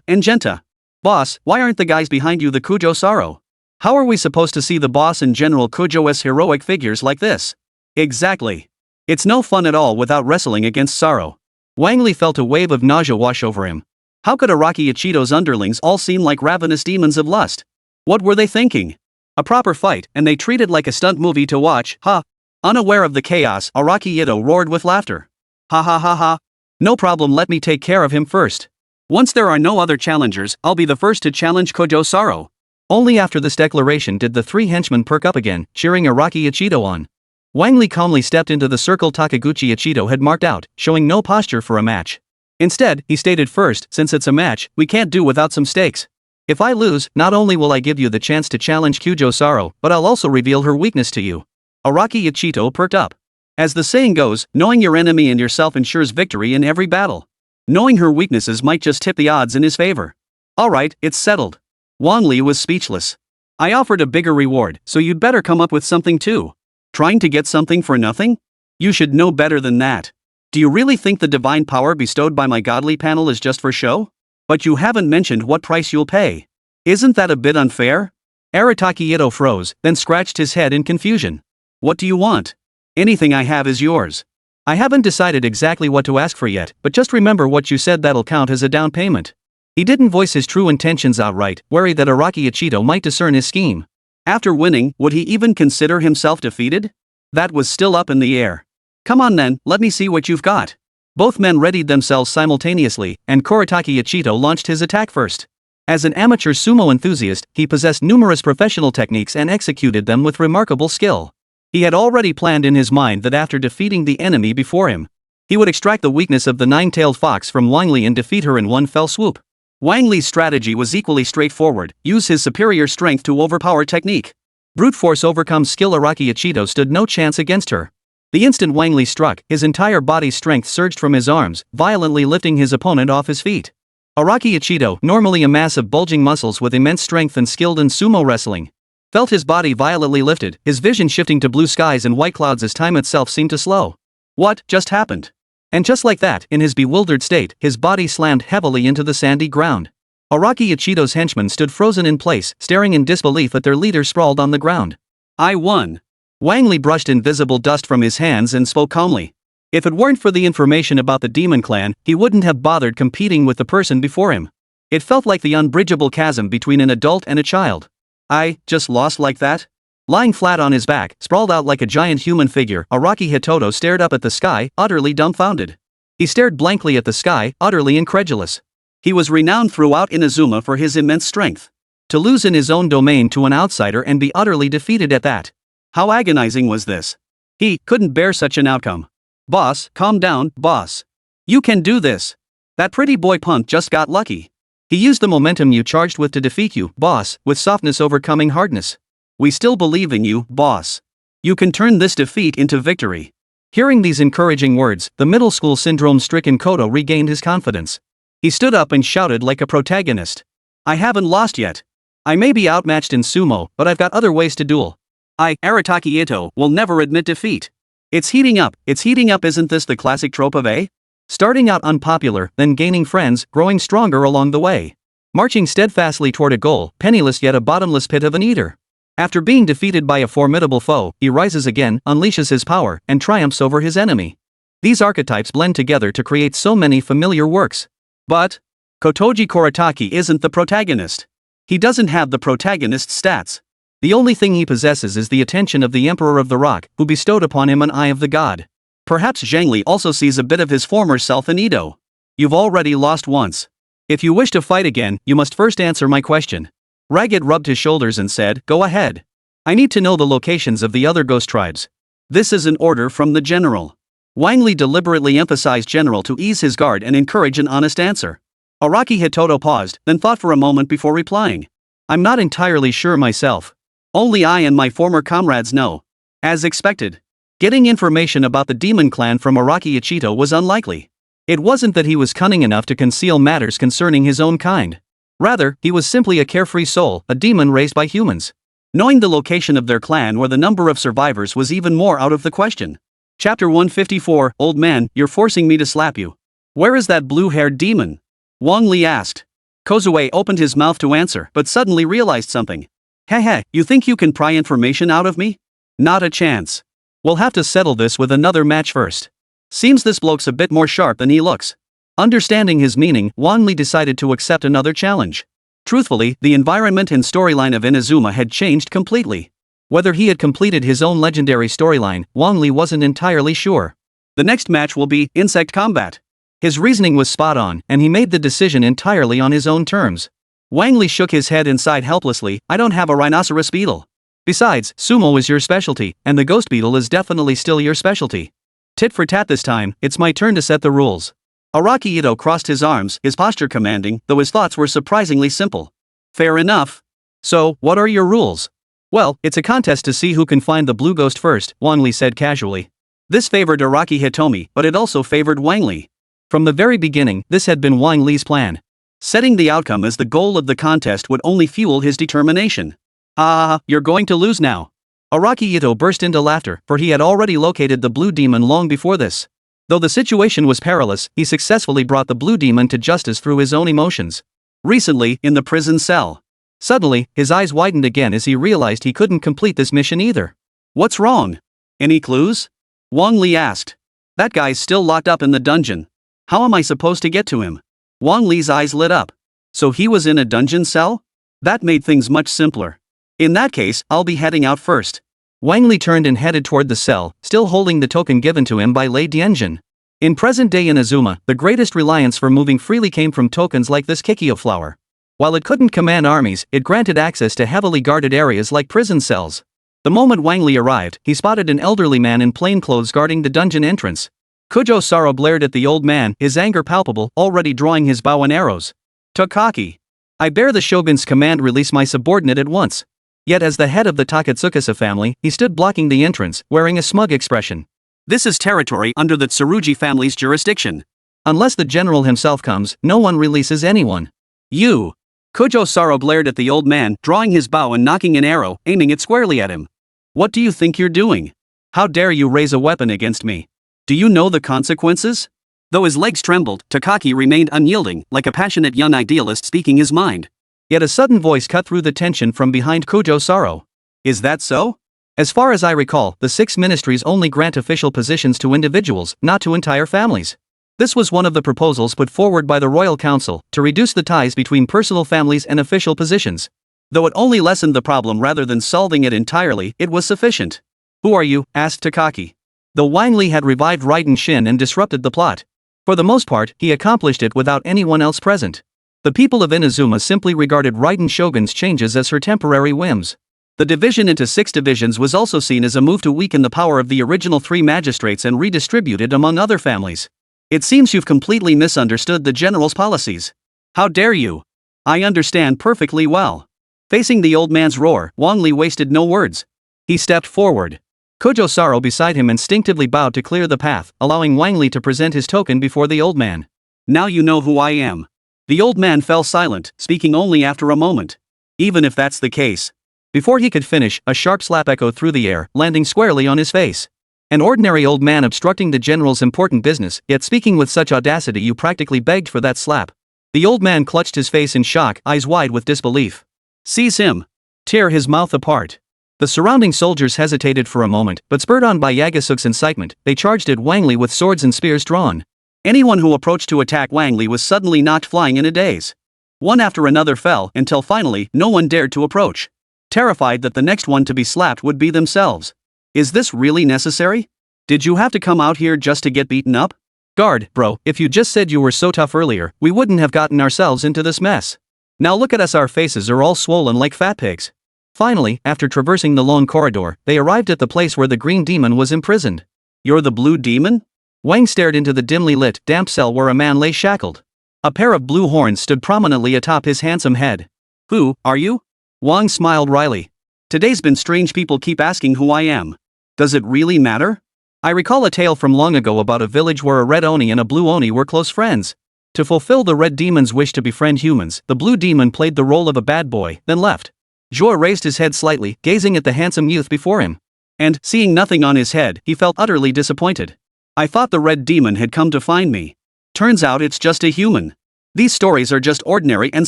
and Genta. Boss, why aren't the guys behind you the Kujo Saro? How are we supposed to see the boss and General Kujo's heroic figures like this? Exactly. It's no fun at all without wrestling against Saro. Wang Li felt a wave of nausea wash over him. How could Araki Ittō's underlings all seem like ravenous demons of lust? What were they thinking? A proper fight, and they treated like a stunt movie to watch, ha! Unaware of the chaos, Araki Ittō roared with laughter. Ha ha ha ha. No problem, let me take care of him first. Once there are no other challengers, I'll be the first to challenge Kujo Saro. Only after this declaration did the three henchmen perk up again, cheering Araki Ittō on. Wang Li calmly stepped into the circle Takaguchi Ittō had marked out, showing no posture for a match. Instead, he stated, first, since it's a match, we can't do without some stakes. If I lose, not only will I give you the chance to challenge Kujo Saro, but I'll also reveal her weakness to you. Araki Ittō perked up. As the saying goes, knowing your enemy and yourself ensures victory in every battle. Knowing her weaknesses might just tip the odds in his favor. Alright, it's settled. Wang Li was speechless. I offered a bigger reward, so you'd better come up with something too. Trying to get something for nothing? You should know better than that. Do you really think the divine power bestowed by my godly panel is just for show? But you haven't mentioned what price you'll pay. Isn't that a bit unfair? Arataki Ittō froze, then scratched his head in confusion. What do you want? Anything I have is yours. I haven't decided exactly what to ask for yet, but just remember what you said, that'll count as a down payment. He didn't voice his true intentions outright, worried that Araki Ittō might discern his scheme. After winning, would he even consider himself defeated? That was still up in the air. Come on then, let me see what you've got. Both men readied themselves simultaneously, and Kuretake Ittō launched his attack first. As an amateur sumo enthusiast, he possessed numerous professional techniques and executed them with remarkable skill. He had already planned in his mind that after defeating the enemy before him, he would extract the weakness of the nine-tailed fox from Wang Li and defeat her in one fell swoop. Wang Li's strategy was equally straightforward: use his superior strength to overpower technique. Brute force overcomes skill. Araki Ittō stood no chance against her. The instant Wang Li struck, his entire body's strength surged from his arms, violently lifting his opponent off his feet. Araki Ittō, normally a mass of bulging muscles with immense strength and skilled in sumo wrestling, felt his body violently lifted, his vision shifting to blue skies and white clouds as time itself seemed to slow. What just happened? And just like that, in his bewildered state, his body slammed heavily into the sandy ground. Araki Ittō's henchmen stood frozen in place, staring in disbelief at their leader sprawled on the ground. I won. Wang Li brushed invisible dust from his hands and spoke calmly. If it weren't for the information about the demon clan, he wouldn't have bothered competing with the person before him. It felt like the unbridgeable chasm between an adult and a child. I just lost like that? Lying flat on his back, sprawled out like a giant human figure, Araki Ittō stared up at the sky, utterly dumbfounded. He stared blankly at the sky, utterly incredulous. He was renowned throughout Inazuma for his immense strength. To lose in his own domain to an outsider and be utterly defeated at that. How agonizing was this? He couldn't bear such an outcome. Boss, calm down, boss. You can do this. That pretty boy punk just got lucky. He used the momentum you charged with to defeat you, boss, with softness overcoming hardness. We still believe in you, boss. You can turn this defeat into victory. Hearing these encouraging words, the middle school syndrome-stricken Koto regained his confidence. He stood up and shouted like a protagonist. I haven't lost yet. I may be outmatched in sumo, but I've got other ways to duel. Arataki Ittō, will never admit defeat. It's heating up, isn't this the classic trope of A? Starting out unpopular, then gaining friends, growing stronger along the way. Marching steadfastly toward a goal, penniless yet a bottomless pit of an eater. After being defeated by a formidable foe, he rises again, unleashes his power, and triumphs over his enemy. These archetypes blend together to create so many familiar works. But Kotoji Kuretake isn't the protagonist. He doesn't have the protagonist's stats. The only thing he possesses is the attention of the Emperor of the Rock, who bestowed upon him an eye of the god. Perhaps Zhang Li also sees a bit of his former self in Ittō. You've already lost once. If you wish to fight again, you must first answer my question. Ragged rubbed his shoulders and said, go ahead. I need to know the locations of the other ghost tribes. This is an order from the general. Wang Li deliberately emphasized general to ease his guard and encourage an honest answer. Araki Hitoto paused, then thought for a moment before replying. I'm not entirely sure myself. Only I and my former comrades know. As expected. Getting information about the demon clan from Araki Ichito was unlikely. It wasn't that he was cunning enough to conceal matters concerning his own kind. Rather, he was simply a carefree soul, a demon raised by humans. Knowing the location of their clan or the number of survivors was even more out of the question. Chapter 154, Old Man, you're forcing me to slap you. Where is that blue-haired demon? Wang Li asked. Kozue opened his mouth to answer, but suddenly realized something. Heh, you think you can pry information out of me? Not a chance. We'll have to settle this with another match first. Seems this bloke's a bit more sharp than he looks. Understanding his meaning, Wang Li decided to accept another challenge. Truthfully, the environment and storyline of Inazuma had changed completely. Whether he had completed his own legendary storyline, Wang Li wasn't entirely sure. The next match will be insect combat. His reasoning was spot on, and he made the decision entirely on his own terms. Wang Li shook his head and sighed helplessly, I don't have a rhinoceros beetle. Besides, sumo is your specialty, and the ghost beetle is definitely still your specialty. Tit for tat this time, it's my turn to set the rules. Araki Ittō crossed his arms, his posture commanding, though his thoughts were surprisingly simple. Fair enough. So, what are your rules? Well, it's a contest to see who can find the blue ghost first, Wang Li said casually. This favored Araki Hitomi, but it also favored Wang Li. From the very beginning, this had been Wang Li's plan. Setting the outcome as the goal of the contest would only fuel his determination. You're going to lose now. Araki Ittō burst into laughter, for he had already located the blue demon long before this. Though the situation was perilous, he successfully brought the blue demon to justice through his own emotions. Recently, in the prison cell. Suddenly, his eyes widened again as he realized he couldn't complete this mission either. What's wrong? Any clues? Wang Li asked. That guy's still locked up in the dungeon. How am I supposed to get to him? Wang Li's eyes lit up. So he was in a dungeon cell? That made things much simpler. In that case, I'll be heading out first. Wang Li turned and headed toward the cell, still holding the token given to him by Lei Dianjin. In present-day Inazuma, the greatest reliance for moving freely came from tokens like this Kikyo flower. While it couldn't command armies, it granted access to heavily guarded areas like prison cells. The moment Wang Li arrived, he spotted an elderly man in plain clothes guarding the dungeon entrance. Kujo Saro blared at the old man, his anger palpable, already drawing his bow and arrows. Takaki. I bear the shogun's command, release my subordinate at once. Yet as the head of the Takatsukasa family, he stood blocking the entrance, wearing a smug expression. This is territory under the Tsurugi family's jurisdiction. Unless the general himself comes, no one releases anyone. You. Kujo Saro blared at the old man, drawing his bow and knocking an arrow, aiming it squarely at him. What do you think you're doing? How dare you raise a weapon against me? Do you know the consequences? Though his legs trembled, Takaki remained unyielding, like a passionate young idealist speaking his mind. Yet a sudden voice cut through the tension from behind Kujo Saro. Is that so? As far as I recall, the 6 ministries only grant official positions to individuals, not to entire families. This was one of the proposals put forward by the Royal Council, to reduce the ties between personal families and official positions. Though it only lessened the problem rather than solving it entirely, it was sufficient. Who are you? Asked Takaki. Though Wang Li had revived Raiden Shin and disrupted the plot. For the most part, he accomplished it without anyone else present. The people of Inazuma simply regarded Raiden Shogun's changes as her temporary whims. The division into 6 divisions was also seen as a move to weaken the power of the original 3 magistrates and redistribute it among other families. It seems you've completely misunderstood the general's policies. How dare you? I understand perfectly well. Facing the old man's roar, Wang Li wasted no words. He stepped forward. Kujo Saro beside him instinctively bowed to clear the path, allowing Wang Li to present his token before the old man. Now you know who I am. The old man fell silent, speaking only after a moment. Even if that's the case. Before he could finish, a sharp slap echoed through the air, landing squarely on his face. An ordinary old man obstructing the general's important business, yet speaking with such audacity you practically begged for that slap. The old man clutched his face in shock, eyes wide with disbelief. Seize him. Tear his mouth apart. The surrounding soldiers hesitated for a moment, but spurred on by Yagasuk's incitement, they charged at Wang Li with swords and spears drawn. Anyone who approached to attack Wang Li was suddenly knocked flying in a daze. One after another fell until finally no one dared to approach, terrified that the next one to be slapped would be themselves. Is this really necessary? Did you have to come out here just to get beaten up? Guard, bro, if you just said you were so tough earlier, we wouldn't have gotten ourselves into this mess. Now look at us, our faces are all swollen like fat pigs. Finally, after traversing the long corridor, they arrived at the place where the green demon was imprisoned. You're the blue demon? Wang stared into the dimly lit, damp cell where a man lay shackled. A pair of blue horns stood prominently atop his handsome head. Who are you? Wang smiled wryly. Today's been strange, people keep asking who I am. Does it really matter? I recall a tale from long ago about a village where a red oni and a blue oni were close friends. To fulfill the red demon's wish to befriend humans, the blue demon played the role of a bad boy, then left. Zhuo raised his head slightly, gazing at the handsome youth before him. And, seeing nothing on his head, he felt utterly disappointed. I thought the red demon had come to find me. Turns out it's just a human. These stories are just ordinary and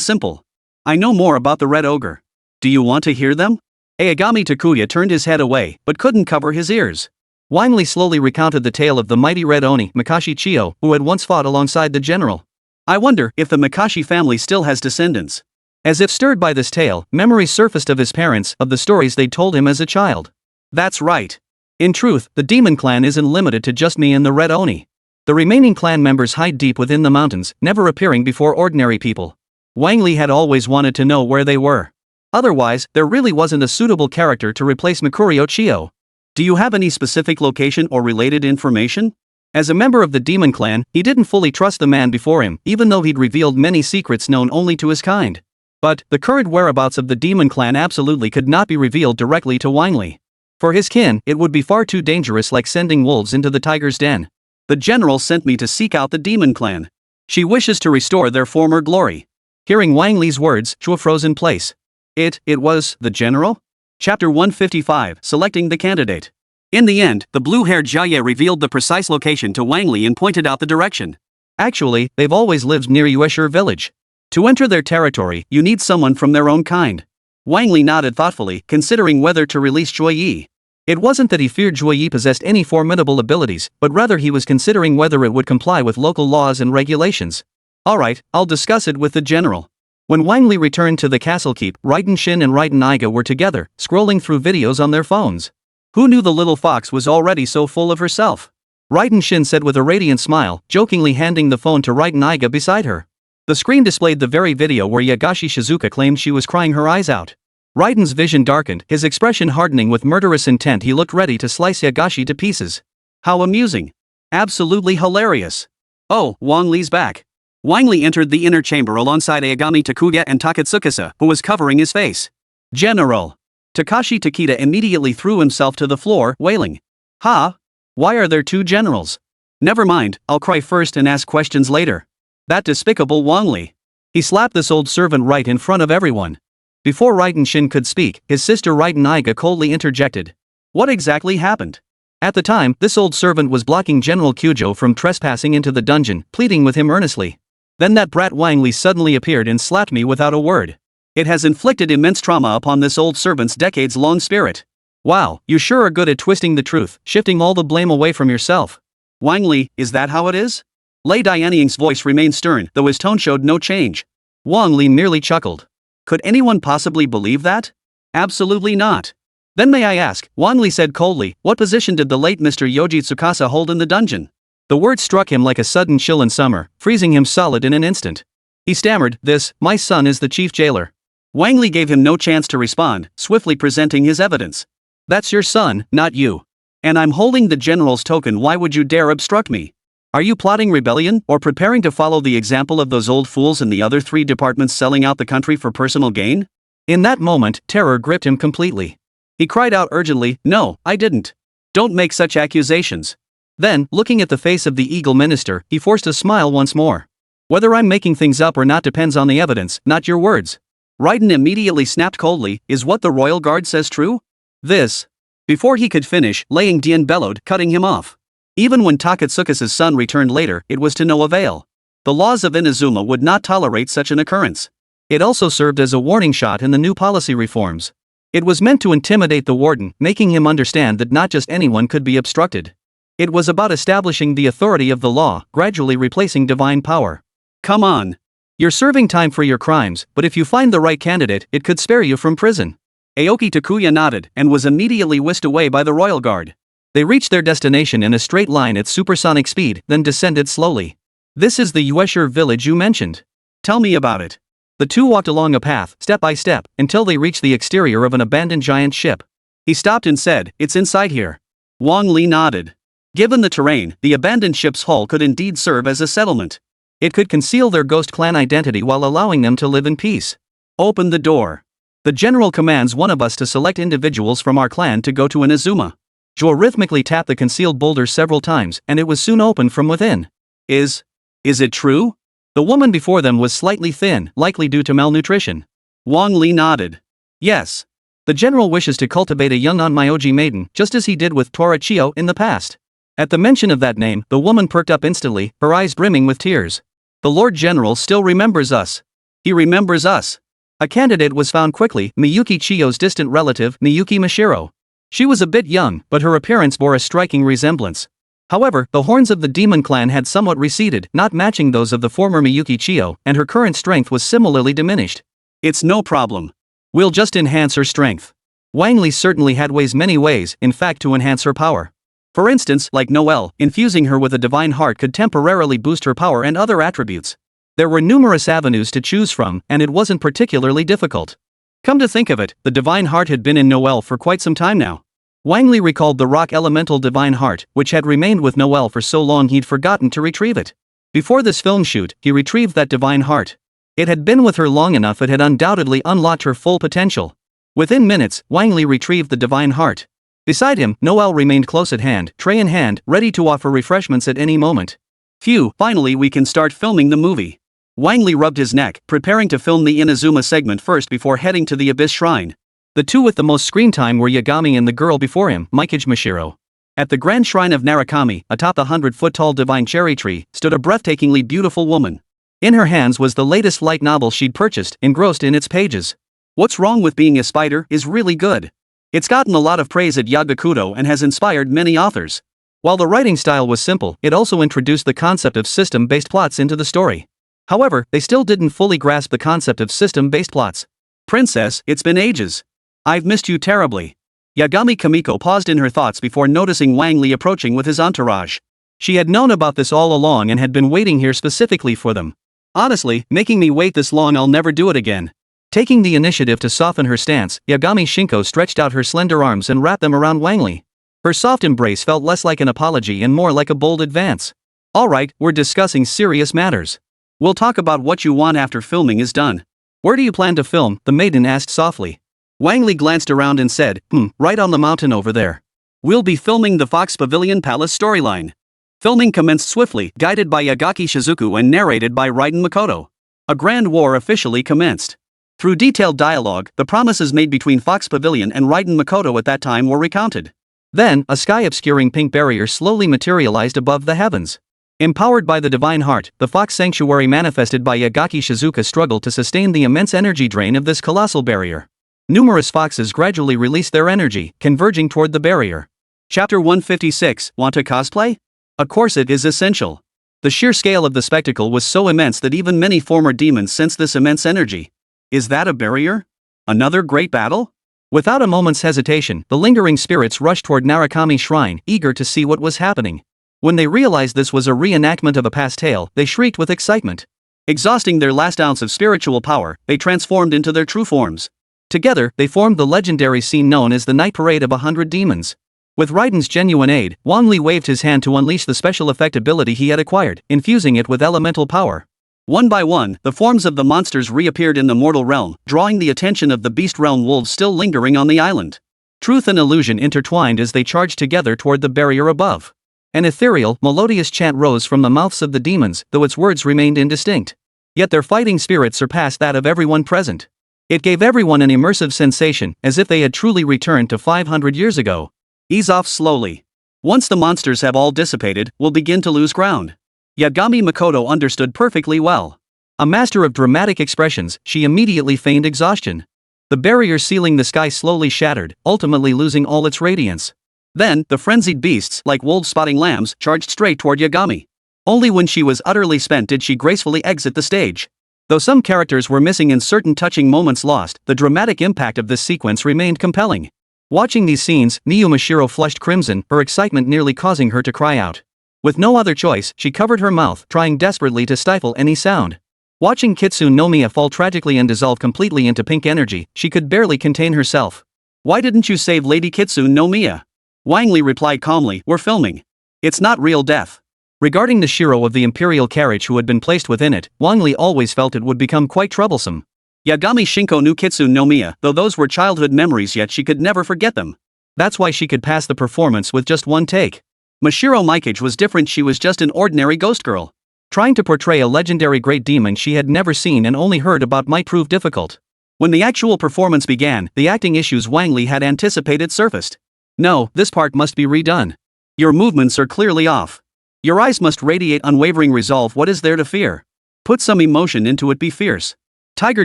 simple. I know more about the red ogre. Do you want to hear them? Aogami Takuya turned his head away, but couldn't cover his ears. Wang Li slowly recounted the tale of the mighty red oni, Makashi Chiyo, who had once fought alongside the general. I wonder if the Makashi family still has descendants. As if stirred by this tale, memories surfaced of his parents, of the stories they'd told him as a child. That's right. In truth, the demon clan isn't limited to just me and the red oni. The remaining clan members hide deep within the mountains, never appearing before ordinary people. Wang Li had always wanted to know where they were. Otherwise, there really wasn't a suitable character to replace Mikurio Chiyo. Do you have any specific location or related information? As a member of the demon clan, he didn't fully trust the man before him, even though he'd revealed many secrets known only to his kind. But, the current whereabouts of the demon clan absolutely could not be revealed directly to Wang Li. For his kin, it would be far too dangerous, like sending wolves into the tiger's den. The general sent me to seek out the demon clan. She wishes to restore their former glory. Hearing Wang Li's words, Zhuo froze in place. It was the general? Chapter 155, Selecting the Candidate. In the end, the blue-haired Jiaye revealed the precise location to Wang Li and pointed out the direction. Actually, they've always lived near Yueshur village. To enter their territory, you need someone from their own kind. Wang Li nodded thoughtfully, considering whether to release Zhuo Yi. It wasn't that he feared Zhuo Yi possessed any formidable abilities, but rather he was considering whether it would comply with local laws and regulations. Alright, I'll discuss it with the general. When Wang Li returned to the castle keep, Raiden Shin and Raiden Iga were together, scrolling through videos on their phones. Who knew the little fox was already so full of herself? Raiden Shin said with a radiant smile, jokingly handing the phone to Raiden Iga beside her. The screen displayed the very video where Yagashi Shizuka claimed she was crying her eyes out. Raiden's vision darkened, his expression hardening with murderous intent. He looked ready to slice Yagashi to pieces. How amusing. Absolutely hilarious. Oh, Wang Li's back. Wang Li entered the inner chamber alongside Aogami Takuya and Takatsukasa, who was covering his face. General. Takashi Takeda immediately threw himself to the floor, wailing. Ha? Why are there two generals? Never mind, I'll cry first and ask questions later. That despicable Wang Li. He slapped this old servant right in front of everyone. Before Raiden Shin could speak, his sister Raiden Iga coldly interjected. What exactly happened? At the time, this old servant was blocking General Kyujo from trespassing into the dungeon, pleading with him earnestly. Then that brat Wang Li suddenly appeared and slapped me without a word. It has inflicted immense trauma upon this old servant's decades-long spirit. Wow, you sure are good at twisting the truth, shifting all the blame away from yourself. Wang Li, is that how it is? Lei Dianying's voice remained stern, though his tone showed no change. Wang Li merely chuckled. Could anyone possibly believe that? Absolutely not. Then may I ask, Wang Li said coldly, what position did the late Mr. Yoji Tsukasa hold in the dungeon? The word struck him like a sudden chill in summer, freezing him solid in an instant. He stammered, my son is the chief jailer. Wang Li gave him no chance to respond, swiftly presenting his evidence. That's your son, not you. And I'm holding the general's token. Why would you dare obstruct me? Are you plotting rebellion, or preparing to follow the example of those old fools in the other three departments selling out the country for personal gain? In that moment, terror gripped him completely. He cried out urgently, no, I didn't. Don't make such accusations. Then, looking at the face of the Eagle Minister, he forced a smile once more. Whether I'm making things up or not depends on the evidence, not your words. Raiden immediately snapped coldly, is what the royal guard says true? This. Before he could finish, Liang Dian bellowed, cutting him off. Even when Takatsuka's son returned later, it was to no avail. The laws of Inazuma would not tolerate such an occurrence. It also served as a warning shot in the new policy reforms. It was meant to intimidate the warden, making him understand that not just anyone could be obstructed. It was about establishing the authority of the law, gradually replacing divine power. Come on. You're serving time for your crimes, but if you find the right candidate, it could spare you from prison. Aoki Takuya nodded and was immediately whisked away by the royal guard. They reached their destination in a straight line at supersonic speed, then descended slowly. This is the Yueshur village you mentioned. Tell me about it. The two walked along a path, step by step, until they reached the exterior of an abandoned giant ship. He stopped and said, "It's inside here." Wang Li nodded. Given the terrain, the abandoned ship's hull could indeed serve as a settlement. It could conceal their ghost clan identity while allowing them to live in peace. Open the door. The general commands one of us to select individuals from our clan to go to Inazuma. Zhuo rhythmically tapped the concealed boulder several times, and it was soon opened from within. Is it true? The woman before them was slightly thin, likely due to malnutrition. Wang Li nodded. Yes. The general wishes to cultivate a young Onmyoji maiden, just as he did with Torachio in the past. At the mention of that name, the woman perked up instantly, her eyes brimming with tears. The Lord General still remembers us. He remembers us. A candidate was found quickly, Miyuki Chiyo's distant relative, Miyuki Mashiro. She was a bit young, but her appearance bore a striking resemblance. However, the horns of the demon clan had somewhat receded, not matching those of the former Miyuki Chiyo, and her current strength was similarly diminished. It's no problem. We'll just enhance her strength. Wang Li certainly had many ways, in fact, to enhance her power. For instance, like Noelle, infusing her with a divine heart could temporarily boost her power and other attributes. There were numerous avenues to choose from, and it wasn't particularly difficult. Come to think of it, the divine heart had been in Noelle for quite some time now. Wang Li recalled the rock elemental divine heart, which had remained with Noelle for so long he'd forgotten to retrieve it. Before this film shoot, he retrieved that divine heart. It had been with her long enough it had undoubtedly unlocked her full potential. Within minutes, Wang Li retrieved the divine heart. Beside him, Noelle remained close at hand, tray in hand, ready to offer refreshments at any moment. Phew, finally we can start filming the movie. Wang Li rubbed his neck, preparing to film the Inazuma segment first before heading to the Abyss Shrine. The two with the most screen time were Yagami and the girl before him, Mikage Mashiro. At the Grand Shrine of Narukami, atop the 100-foot-tall divine cherry tree, stood a breathtakingly beautiful woman. In her hands was the latest light novel she'd purchased, engrossed in its pages. What's Wrong with Being a Spider is really good. It's gotten a lot of praise at Yagakudo and has inspired many authors. While the writing style was simple, it also introduced the concept of system-based plots into the story. However, they still didn't fully grasp the concept of system-based plots. Princess, it's been ages. I've missed you terribly. Yagami Kamiko paused in her thoughts before noticing Wang Li approaching with his entourage. She had known about this all along and had been waiting here specifically for them. Honestly, making me wait this long, I'll never do it again. Taking the initiative to soften her stance, Yagami Shinko stretched out her slender arms and wrapped them around Wang Li. Her soft embrace felt less like an apology and more like a bold advance. Alright, we're discussing serious matters. We'll talk about what you want after filming is done. Where do you plan to film? The maiden asked softly. Wang Li glanced around and said, right on the mountain over there. We'll be filming the Fox Pavilion Palace storyline. Filming commenced swiftly, guided by Yagaki Shizuku and narrated by Raiden Makoto. A grand war officially commenced. Through detailed dialogue, the promises made between Fox Pavilion and Raiden Makoto at that time were recounted. Then, a sky-obscuring pink barrier slowly materialized above the heavens. Empowered by the divine heart, the Fox Sanctuary manifested by Yagaki Shizuka struggled to sustain the immense energy drain of this colossal barrier. Numerous foxes gradually released their energy, converging toward the barrier. Chapter 156, Want to cosplay? A corset is essential. The sheer scale of the spectacle was so immense that even many former demons sensed this immense energy. Is that a barrier? Another great battle? Without a moment's hesitation, the lingering spirits rushed toward Narukami Shrine, eager to see what was happening. When they realized this was a reenactment of a past tale, they shrieked with excitement. Exhausting their last ounce of spiritual power, they transformed into their true forms. Together, they formed the legendary scene known as the Night Parade of 100 Demons. With Raiden's genuine aid, Wang Li waved his hand to unleash the special effect ability he had acquired, infusing it with elemental power. One by one, the forms of the monsters reappeared in the mortal realm, drawing the attention of the beast realm wolves still lingering on the island. Truth and illusion intertwined as they charged together toward the barrier above. An ethereal, melodious chant rose from the mouths of the demons, though its words remained indistinct. Yet their fighting spirit surpassed that of everyone present. It gave everyone an immersive sensation, as if they had truly returned to 500 years ago. Ease off slowly. Once the monsters have all dissipated, we'll begin to lose ground. Yagami Makoto understood perfectly well. A master of dramatic expressions, she immediately feigned exhaustion. The barrier sealing the sky slowly shattered, ultimately losing all its radiance. Then, the frenzied beasts, like wolves spotting lambs, charged straight toward Yagami. Only when she was utterly spent did she gracefully exit the stage. Though some characters were missing and certain touching moments lost, the dramatic impact of this sequence remained compelling. Watching these scenes, Miyu Mashiro flushed crimson, her excitement nearly causing her to cry out. With no other choice, she covered her mouth, trying desperately to stifle any sound. Watching Kitsune no Miya fall tragically and dissolve completely into pink energy, she could barely contain herself. Why didn't you save Lady Kitsune no Miya? Wang Li replied calmly, we're filming. It's not real death. Regarding the Shiro of the imperial carriage who had been placed within it, Wang Li always felt it would become quite troublesome. Yagami Shinko knew Kitsune no Miya, though those were childhood memories, yet she could never forget them. That's why she could pass the performance with just one take. Mashiro Mikage was different, she was just an ordinary ghost girl. Trying to portray a legendary great demon she had never seen and only heard about might prove difficult. When the actual performance began, the acting issues Wang Li had anticipated surfaced. No, this part must be redone. Your movements are clearly off. Your eyes must radiate unwavering resolve. What is there to fear? Put some emotion into it, be fierce. Tiger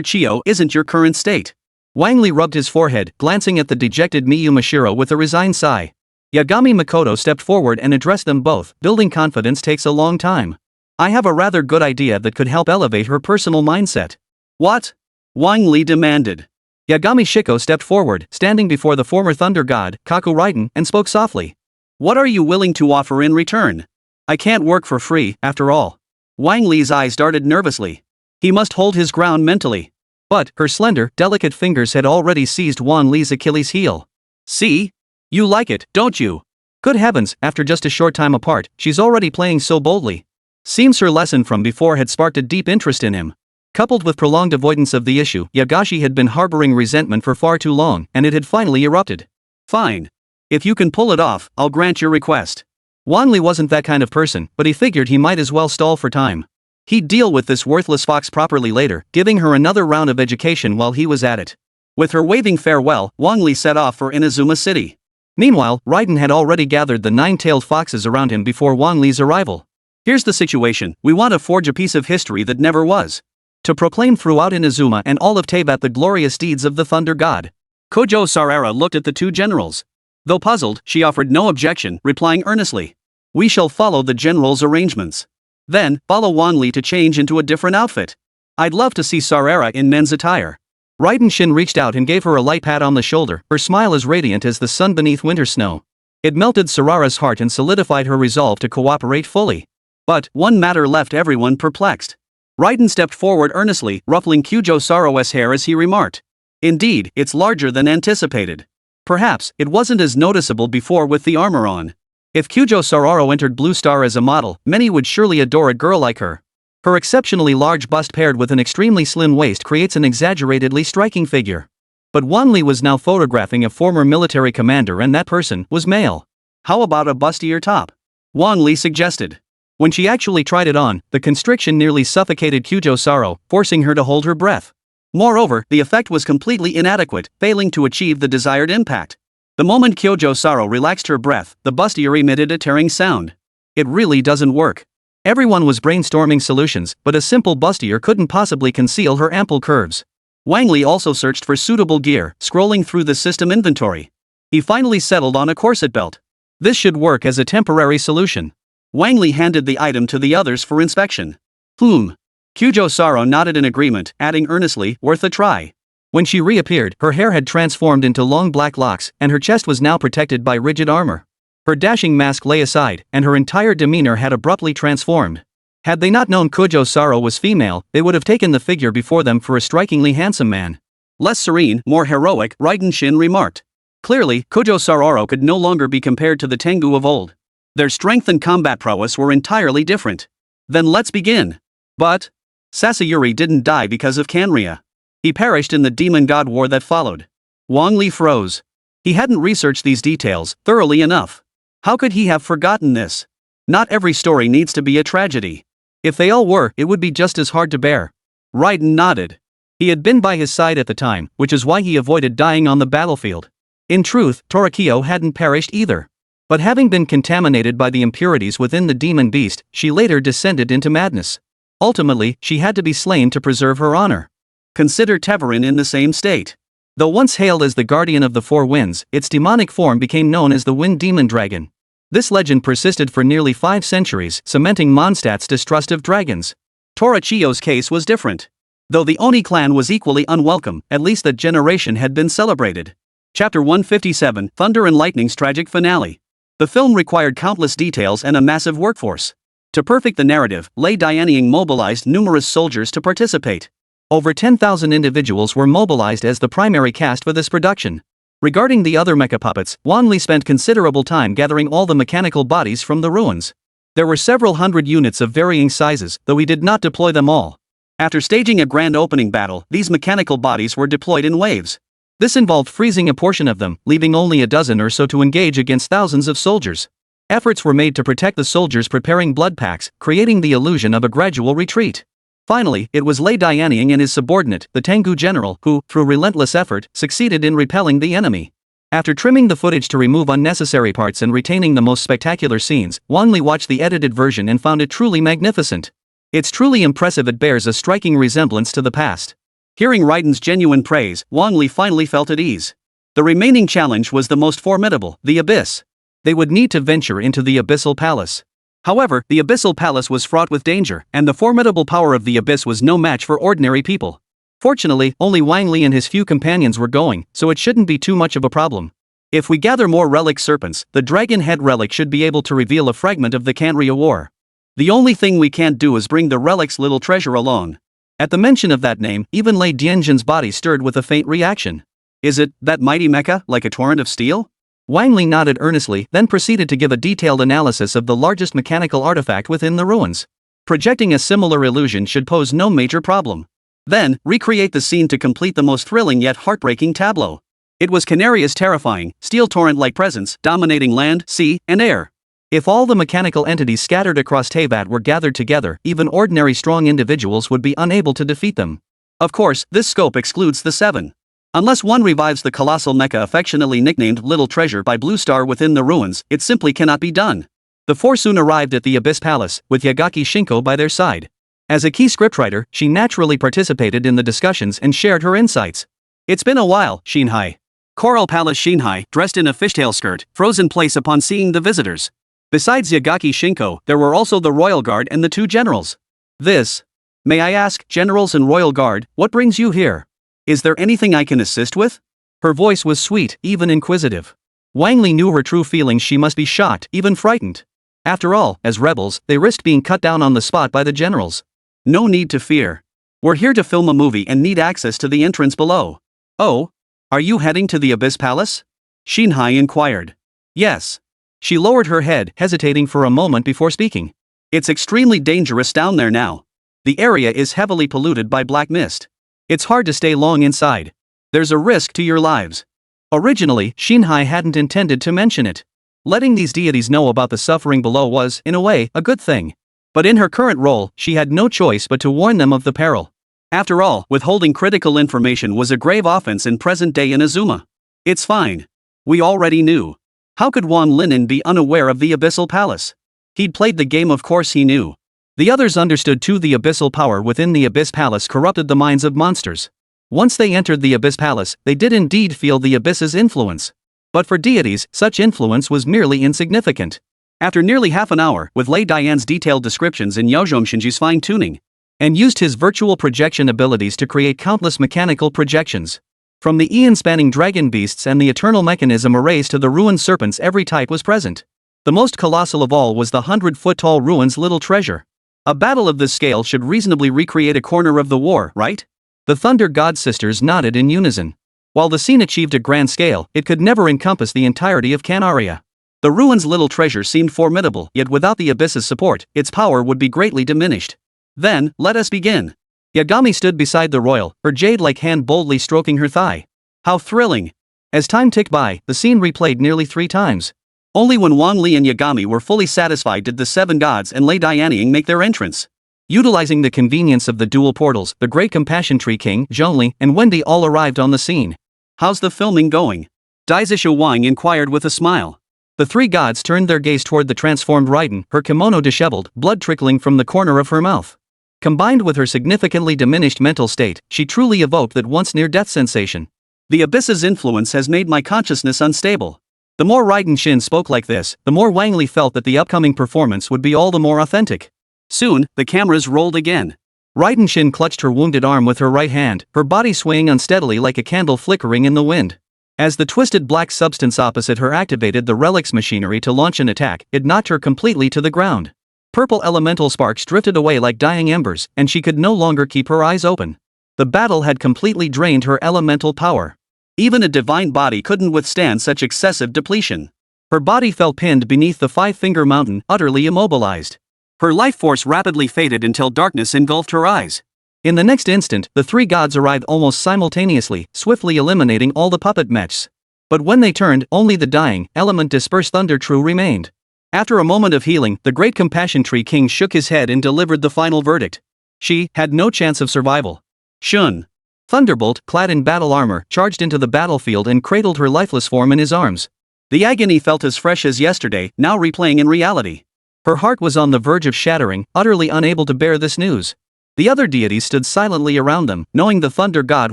Chio isn't your current state. Wang Li rubbed his forehead, glancing at the dejected Miyu Mashiro with a resigned sigh. Yagami Makoto stepped forward and addressed them both. Building confidence takes a long time. I have a rather good idea that could help elevate her personal mindset. What? Wang Li demanded. Yagami Shiko stepped forward, standing before the former thunder god, Kaku Raiden, and spoke softly. What are you willing to offer in return? I can't work for free, after all. Wang Li's eyes darted nervously. He must hold his ground mentally. But, her slender, delicate fingers had already seized Wang Li's Achilles heel. See? You like it, don't you? Good heavens, after just a short time apart, she's already playing so boldly. Seems her lesson from before had sparked a deep interest in him. Coupled with prolonged avoidance of the issue, Yagashi had been harboring resentment for far too long, and it had finally erupted. Fine. If you can pull it off, I'll grant your request. Wang Li wasn't that kind of person, but he figured he might as well stall for time. He'd deal with this worthless fox properly later, giving her another round of education while he was at it. With her waving farewell, Wang Li set off for Inazuma City. Meanwhile, Raiden had already gathered the 9-tailed foxes around him before Wang Li's arrival. Here's the situation, we want to forge a piece of history that never was. To proclaim throughout Inazuma and all of Teyvat the glorious deeds of the Thunder God. Kojo Sarara looked at the two generals. Though puzzled, she offered no objection, replying earnestly. We shall follow the general's arrangements. Then, follow Wang Li to change into a different outfit. I'd love to see Sarara in men's attire. Raiden Shin reached out and gave her a light pat on the shoulder, her smile as radiant as the sun beneath winter snow. It melted Sarara's heart and solidified her resolve to cooperate fully. But, one matter left everyone perplexed. Raiden stepped forward earnestly, ruffling Kyujo Saro's hair as he remarked. Indeed, it's larger than anticipated. Perhaps, it wasn't as noticeable before with the armor on. If Kyujo Sararo entered Blue Star as a model, many would surely adore a girl like her. Her exceptionally large bust paired with an extremely slim waist creates an exaggeratedly striking figure. But Wang Li was now photographing a former military commander and that person was male. How about a bustier top? Wang Li suggested. When she actually tried it on, the constriction nearly suffocated Kyujo Saro, forcing her to hold her breath. Moreover, the effect was completely inadequate, failing to achieve the desired impact. The moment Kyujo Saro relaxed her breath, the bustier emitted a tearing sound. It really doesn't work. Everyone was brainstorming solutions, but a simple bustier couldn't possibly conceal her ample curves. Wang Li also searched for suitable gear, scrolling through the system inventory. He finally settled on a corset belt. This should work as a temporary solution. Wang Li handed the item to the others for inspection. Kyujo Saro nodded in agreement, adding earnestly, worth a try. When she reappeared, her hair had transformed into long black locks, and her chest was now protected by rigid armor. Her dashing mask lay aside, and her entire demeanor had abruptly transformed. Had they not known Kyujo Saro was female, they would have taken the figure before them for a strikingly handsome man. Less serene, more heroic, Raiden Shin remarked. Clearly, Kyujo Saro could no longer be compared to the Tengu of old. Their strength and combat prowess were entirely different. Then let's begin. But Sasayuri didn't die because of Kanria. He perished in the demon god war that followed. Wang Li froze. He hadn't researched these details thoroughly enough. How could he have forgotten this? Not every story needs to be a tragedy. If they all were, it would be just as hard to bear. Raiden nodded. He had been by his side at the time, which is why he avoided dying on the battlefield. In truth, Torikyo hadn't perished either. But having been contaminated by the impurities within the demon beast, she later descended into madness. Ultimately, she had to be slain to preserve her honor. Consider Teverin in the same state. Though once hailed as the guardian of the four winds, its demonic form became known as the Wind Demon Dragon. This legend persisted for nearly 5 centuries, cementing Mondstadt's distrust of dragons. Torikyo's case was different. Though the Oni clan was equally unwelcome, at least that generation had been celebrated. Chapter 157, Thunder and Lightning's Tragic Finale. The film required countless details and a massive workforce. To perfect the narrative, Lei Dianying mobilized numerous soldiers to participate. Over 10,000 individuals were mobilized as the primary cast for this production. Regarding the other mecha puppets, Wang Li spent considerable time gathering all the mechanical bodies from the ruins. There were several hundred units of varying sizes, though he did not deploy them all. After staging a grand opening battle, these mechanical bodies were deployed in waves. This involved freezing a portion of them, leaving only a dozen or so to engage against thousands of soldiers. Efforts were made to protect the soldiers preparing blood packs, creating the illusion of a gradual retreat. Finally, it was Lei Dianying and his subordinate, the Tengu general, who, through relentless effort, succeeded in repelling the enemy. After trimming the footage to remove unnecessary parts and retaining the most spectacular scenes, Wang Li watched the edited version and found it truly magnificent. It's truly impressive. It bears a striking resemblance to the past. Hearing Raiden's genuine praise, Wang Li finally felt at ease. The remaining challenge was the most formidable, the Abyss. They would need to venture into the Abyssal Palace. However, the Abyssal Palace was fraught with danger, and the formidable power of the Abyss was no match for ordinary people. Fortunately, only Wang Li and his few companions were going, so it shouldn't be too much of a problem. If we gather more relic serpents, the dragon head relic should be able to reveal a fragment of the Canria War. The only thing we can't do is bring the relic's little treasure along. At the mention of that name, even Lei Dianjin's body stirred with a faint reaction. Is it that mighty mecha, like a torrent of steel? Wang Li nodded earnestly, then proceeded to give a detailed analysis of the largest mechanical artifact within the ruins. Projecting a similar illusion should pose no major problem. Then, recreate the scene to complete the most thrilling yet heartbreaking tableau. It was Canaria's terrifying, steel torrent-like presence, dominating land, sea, and air. If all the mechanical entities scattered across Teyvat were gathered together, even ordinary strong individuals would be unable to defeat them. Of course, this scope excludes the 7. Unless one revives the colossal mecha affectionately nicknamed Little Treasure by Blue Star within the ruins, it simply cannot be done. The four soon arrived at the Abyss Palace, with Yagaki Shinko by their side. As a key scriptwriter, she naturally participated in the discussions and shared her insights. It's been a while, Shinhai. Coral Palace Shinhai, dressed in a fishtail skirt, froze in place upon seeing the visitors. Besides Yagaki Shinko, there were also the Royal Guard and the 2 generals. May I ask, generals and Royal Guard, what brings you here? Is there anything I can assist with? Her voice was sweet, even inquisitive. Wang Li knew her true feelings. She must be shocked, even frightened. After all, as rebels, they risked being cut down on the spot by the generals. No need to fear. We're here to film a movie and need access to the entrance below. Oh? Are you heading to the Abyss Palace? Shinhai inquired. Yes. She lowered her head, hesitating for a moment before speaking. It's extremely dangerous down there now. The area is heavily polluted by black mist. It's hard to stay long inside. There's a risk to your lives. Originally, Shinhai hadn't intended to mention it. Letting these deities know about the suffering below was, in a way, a good thing. But in her current role, she had no choice but to warn them of the peril. After all, withholding critical information was a grave offense in present-day Inazuma. It's fine. We already knew. How could Wan Linen be unaware of the Abyssal Palace? He'd played the game, of course he knew. The others understood too. The abyssal power within the Abyss Palace corrupted the minds of monsters. Once they entered the Abyss Palace, they did indeed feel the Abyss's influence. But for deities, such influence was merely insignificant. After nearly half an hour, with Lei Dian's detailed descriptions and Yaozhong Shinji's fine-tuning, and used his virtual projection abilities to create countless mechanical projections. From the eon-spanning dragon beasts and the eternal mechanism arrays to the ruined serpents, every type was present. The most colossal of all was the 100-foot-tall ruin's little treasure. A battle of this scale should reasonably recreate a corner of the war, right? The Thunder God Sisters nodded in unison. While the scene achieved a grand scale, it could never encompass the entirety of Canaria. The ruin's little treasure seemed formidable, yet without the Abyss's support, its power would be greatly diminished. Then, let us begin. Yagami stood beside the royal, her jade-like hand boldly stroking her thigh. How thrilling! As time ticked by, the scene replayed nearly 3 times. Only when Wang Li and Yagami were fully satisfied did the 7 gods and Lei Dianying make their entrance. Utilizing the convenience of the dual portals, the Great Compassion Tree King, Zhongli, and Wendy all arrived on the scene. How's the filming going? Daizishu Wang inquired with a smile. The three gods turned their gaze toward the transformed Raiden, her kimono disheveled, blood trickling from the corner of her mouth. Combined with her significantly diminished mental state, she truly evoked that once near-death sensation. The abyss's influence has made my consciousness unstable. The more Raiden Shin spoke like this, the more Wang Li felt that the upcoming performance would be all the more authentic. Soon, the cameras rolled again. Raiden Shin clutched her wounded arm with her right hand, her body swaying unsteadily like a candle flickering in the wind. As the twisted black substance opposite her activated the relic's machinery to launch an attack, it knocked her completely to the ground. Purple elemental sparks drifted away like dying embers, and she could no longer keep her eyes open. The battle had completely drained her elemental power. Even a divine body couldn't withstand such excessive depletion. Her body fell pinned beneath the five-finger mountain, utterly immobilized. Her life force rapidly faded until darkness engulfed her eyes. In the next instant, the three gods arrived almost simultaneously, swiftly eliminating all the puppet mechs. But when they turned, only the dying, element-dispersed Thunder True remained. After a moment of healing, the great Compassion Tree King shook his head and delivered the final verdict. She had no chance of survival. Shun. Thunderbolt, clad in battle armor, charged into the battlefield and cradled her lifeless form in his arms. The agony felt as fresh as yesterday, now replaying in reality. Her heart was on the verge of shattering, utterly unable to bear this news. The other deities stood silently around them, knowing the Thunder God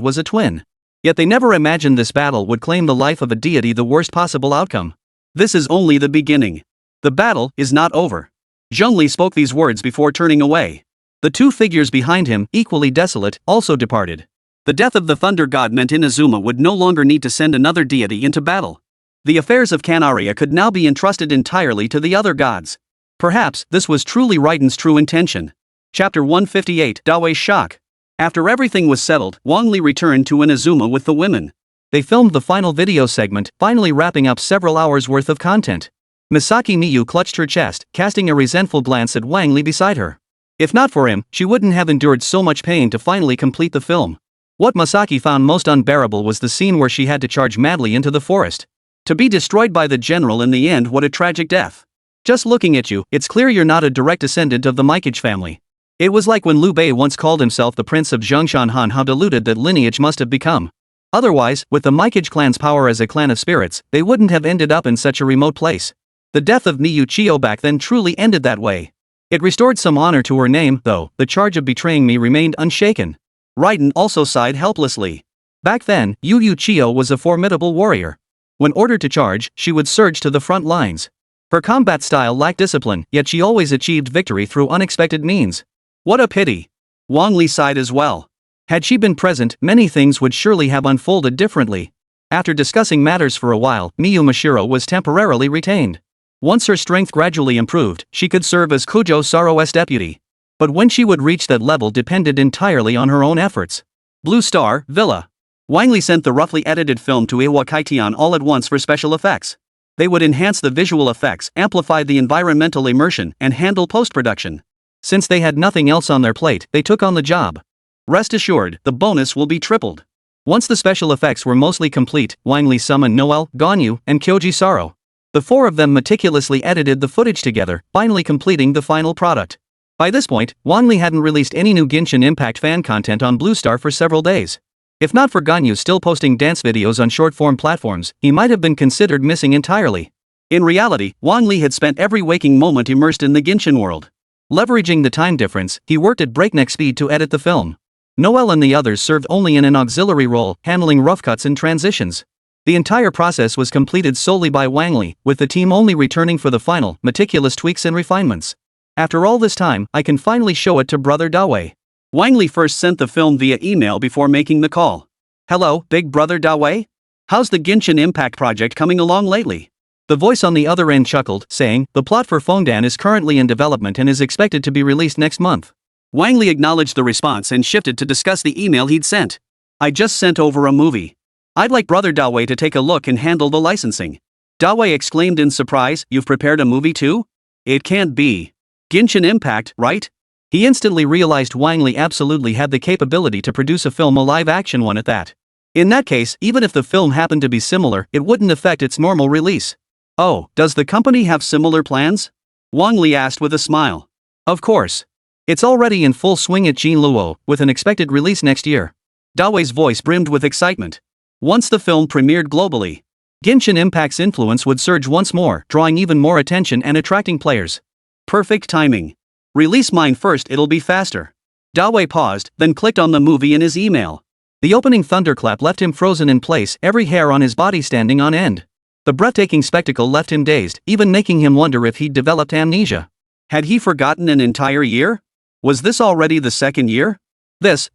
was a twin. Yet they never imagined this battle would claim the life of a deity, the worst possible outcome. This is only the beginning. The battle is not over. Zheng Li spoke these words before turning away. The two figures behind him, equally desolate, also departed. The death of the Thunder God meant Inazuma would no longer need to send another deity into battle. The affairs of Canaria could now be entrusted entirely to the other gods. Perhaps this was truly Raiden's true intention. Chapter 158, Dawe's Shock. After everything was settled, Wang Li returned to Inazuma with the women. They filmed the final video segment, finally wrapping up several hours worth of content. Misaki Miyu clutched her chest, casting a resentful glance at Wang Li beside her. If not for him, she wouldn't have endured so much pain to finally complete the film. What Misaki found most unbearable was the scene where she had to charge madly into the forest. To be destroyed by the general in the end, what a tragic death. Just looking at you, it's clear you're not a direct descendant of the Mikage family. It was like when Liu Bei once called himself the Prince of Zhongshan Han, how diluted that lineage must have become. Otherwise, with the Mikage clan's power as a clan of spirits, they wouldn't have ended up in such a remote place. The death of Miyu Chiyo back then truly ended that way. It restored some honor to her name, though. The charge of betraying me remained unshaken. Raiden also sighed helplessly. Back then, Yu Chiyo was a formidable warrior. When ordered to charge, she would surge to the front lines. Her combat style lacked discipline, yet she always achieved victory through unexpected means. What a pity. Wang Li sighed as well. Had she been present, many things would surely have unfolded differently. After discussing matters for a while, Miyu Mashiro was temporarily retained. Once her strength gradually improved, she could serve as Kujo Saro's deputy. But when she would reach that level depended entirely on her own efforts. Blue Star, Villa. Wang Li sent the roughly edited film to Iwakaitian all at once for special effects. They would enhance the visual effects, amplify the environmental immersion, and handle post-production. Since they had nothing else on their plate, they took on the job. Rest assured, the bonus will be tripled. Once the special effects were mostly complete, Wang Li summoned Noel, Ganyu, and Kyoji Saro. The four of them meticulously edited the footage together, finally completing the final product. By this point, Wang Li hadn't released any new Genshin Impact fan content on Blue Star for several days. If not for Ganyu still posting dance videos on short-form platforms, he might have been considered missing entirely. In reality, Wang Li had spent every waking moment immersed in the Genshin world. Leveraging the time difference, he worked at breakneck speed to edit the film. Noel and the others served only in an auxiliary role, handling rough cuts and transitions. The entire process was completed solely by Wang Li, with the team only returning for the final, meticulous tweaks and refinements. After all this time, I can finally show it to Brother Dawe. Wang Li first sent the film via email before making the call. Hello, Big Brother Dawe? How's the Genshin Impact project coming along lately? The voice on the other end chuckled, saying, the plot for Fongdan is currently in development and is expected to be released next month. Wang Li acknowledged the response and shifted to discuss the email he'd sent. I just sent over a movie. I'd like Brother Dawe to take a look and handle the licensing. Dawe exclaimed in surprise, you've prepared a movie too? It can't be. Genshin Impact, right? He instantly realized Wang Li absolutely had the capability to produce a film, a live-action one at that. In that case, even if the film happened to be similar, it wouldn't affect its normal release. Oh, does the company have similar plans? Wang Li asked with a smile. Of course. It's already in full swing at Jinluo, with an expected release next year. Dawe's voice brimmed with excitement. Once the film premiered globally, Genshin Impact's influence would surge once more, drawing even more attention and attracting players. Perfect timing. Release mine first, it'll be faster. Dawe paused, then clicked on the movie in his email. The opening thunderclap left him frozen in place, every hair on his body standing on end. The breathtaking spectacle left him dazed, even making him wonder if he'd developed amnesia. Had he forgotten an entire year? Was this already the second year?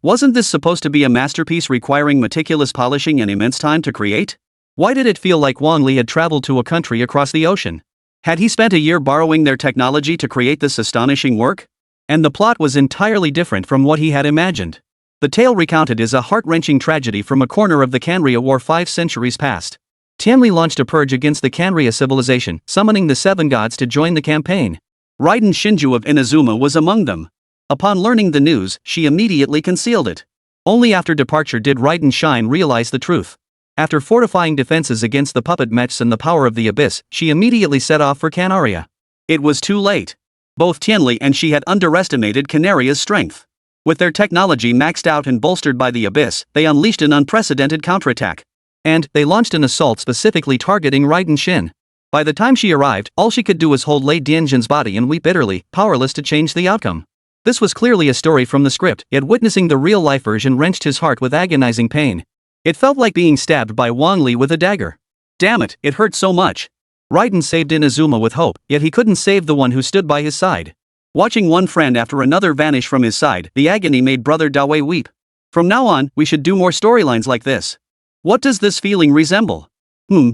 Wasn't this supposed to be a masterpiece requiring meticulous polishing and immense time to create? Why did it feel like Wang Li had traveled to a country across the ocean? Had he spent a year borrowing their technology to create this astonishing work? And the plot was entirely different from what he had imagined. The tale recounted is a heart-wrenching tragedy from a corner of the Kanria War 5 centuries past. Tianli launched a purge against the Kanria civilization, summoning the 7 gods to join the campaign. Raiden Shinju of Inazuma was among them. Upon learning the news, she immediately concealed it. Only after departure did Raiden Shine realize the truth. After fortifying defenses against the puppet mechs and the power of the abyss, she immediately set off for Canaria. It was too late. Both Tianli and she had underestimated Canaria's strength. With their technology maxed out and bolstered by the abyss, they unleashed an unprecedented counterattack. And they launched an assault specifically targeting Raiden Shin. By the time she arrived, all she could do was hold Lei Dianjin's body and weep bitterly, powerless to change the outcome. This was clearly a story from the script, yet witnessing the real-life version wrenched his heart with agonizing pain. It felt like being stabbed by Wang Li with a dagger. Damn it, it hurt so much. Raiden saved Inazuma with hope, yet he couldn't save the one who stood by his side. Watching one friend after another vanish from his side, the agony made Brother Dawe weep. From now on, we should do more storylines like this. What does this feeling resemble?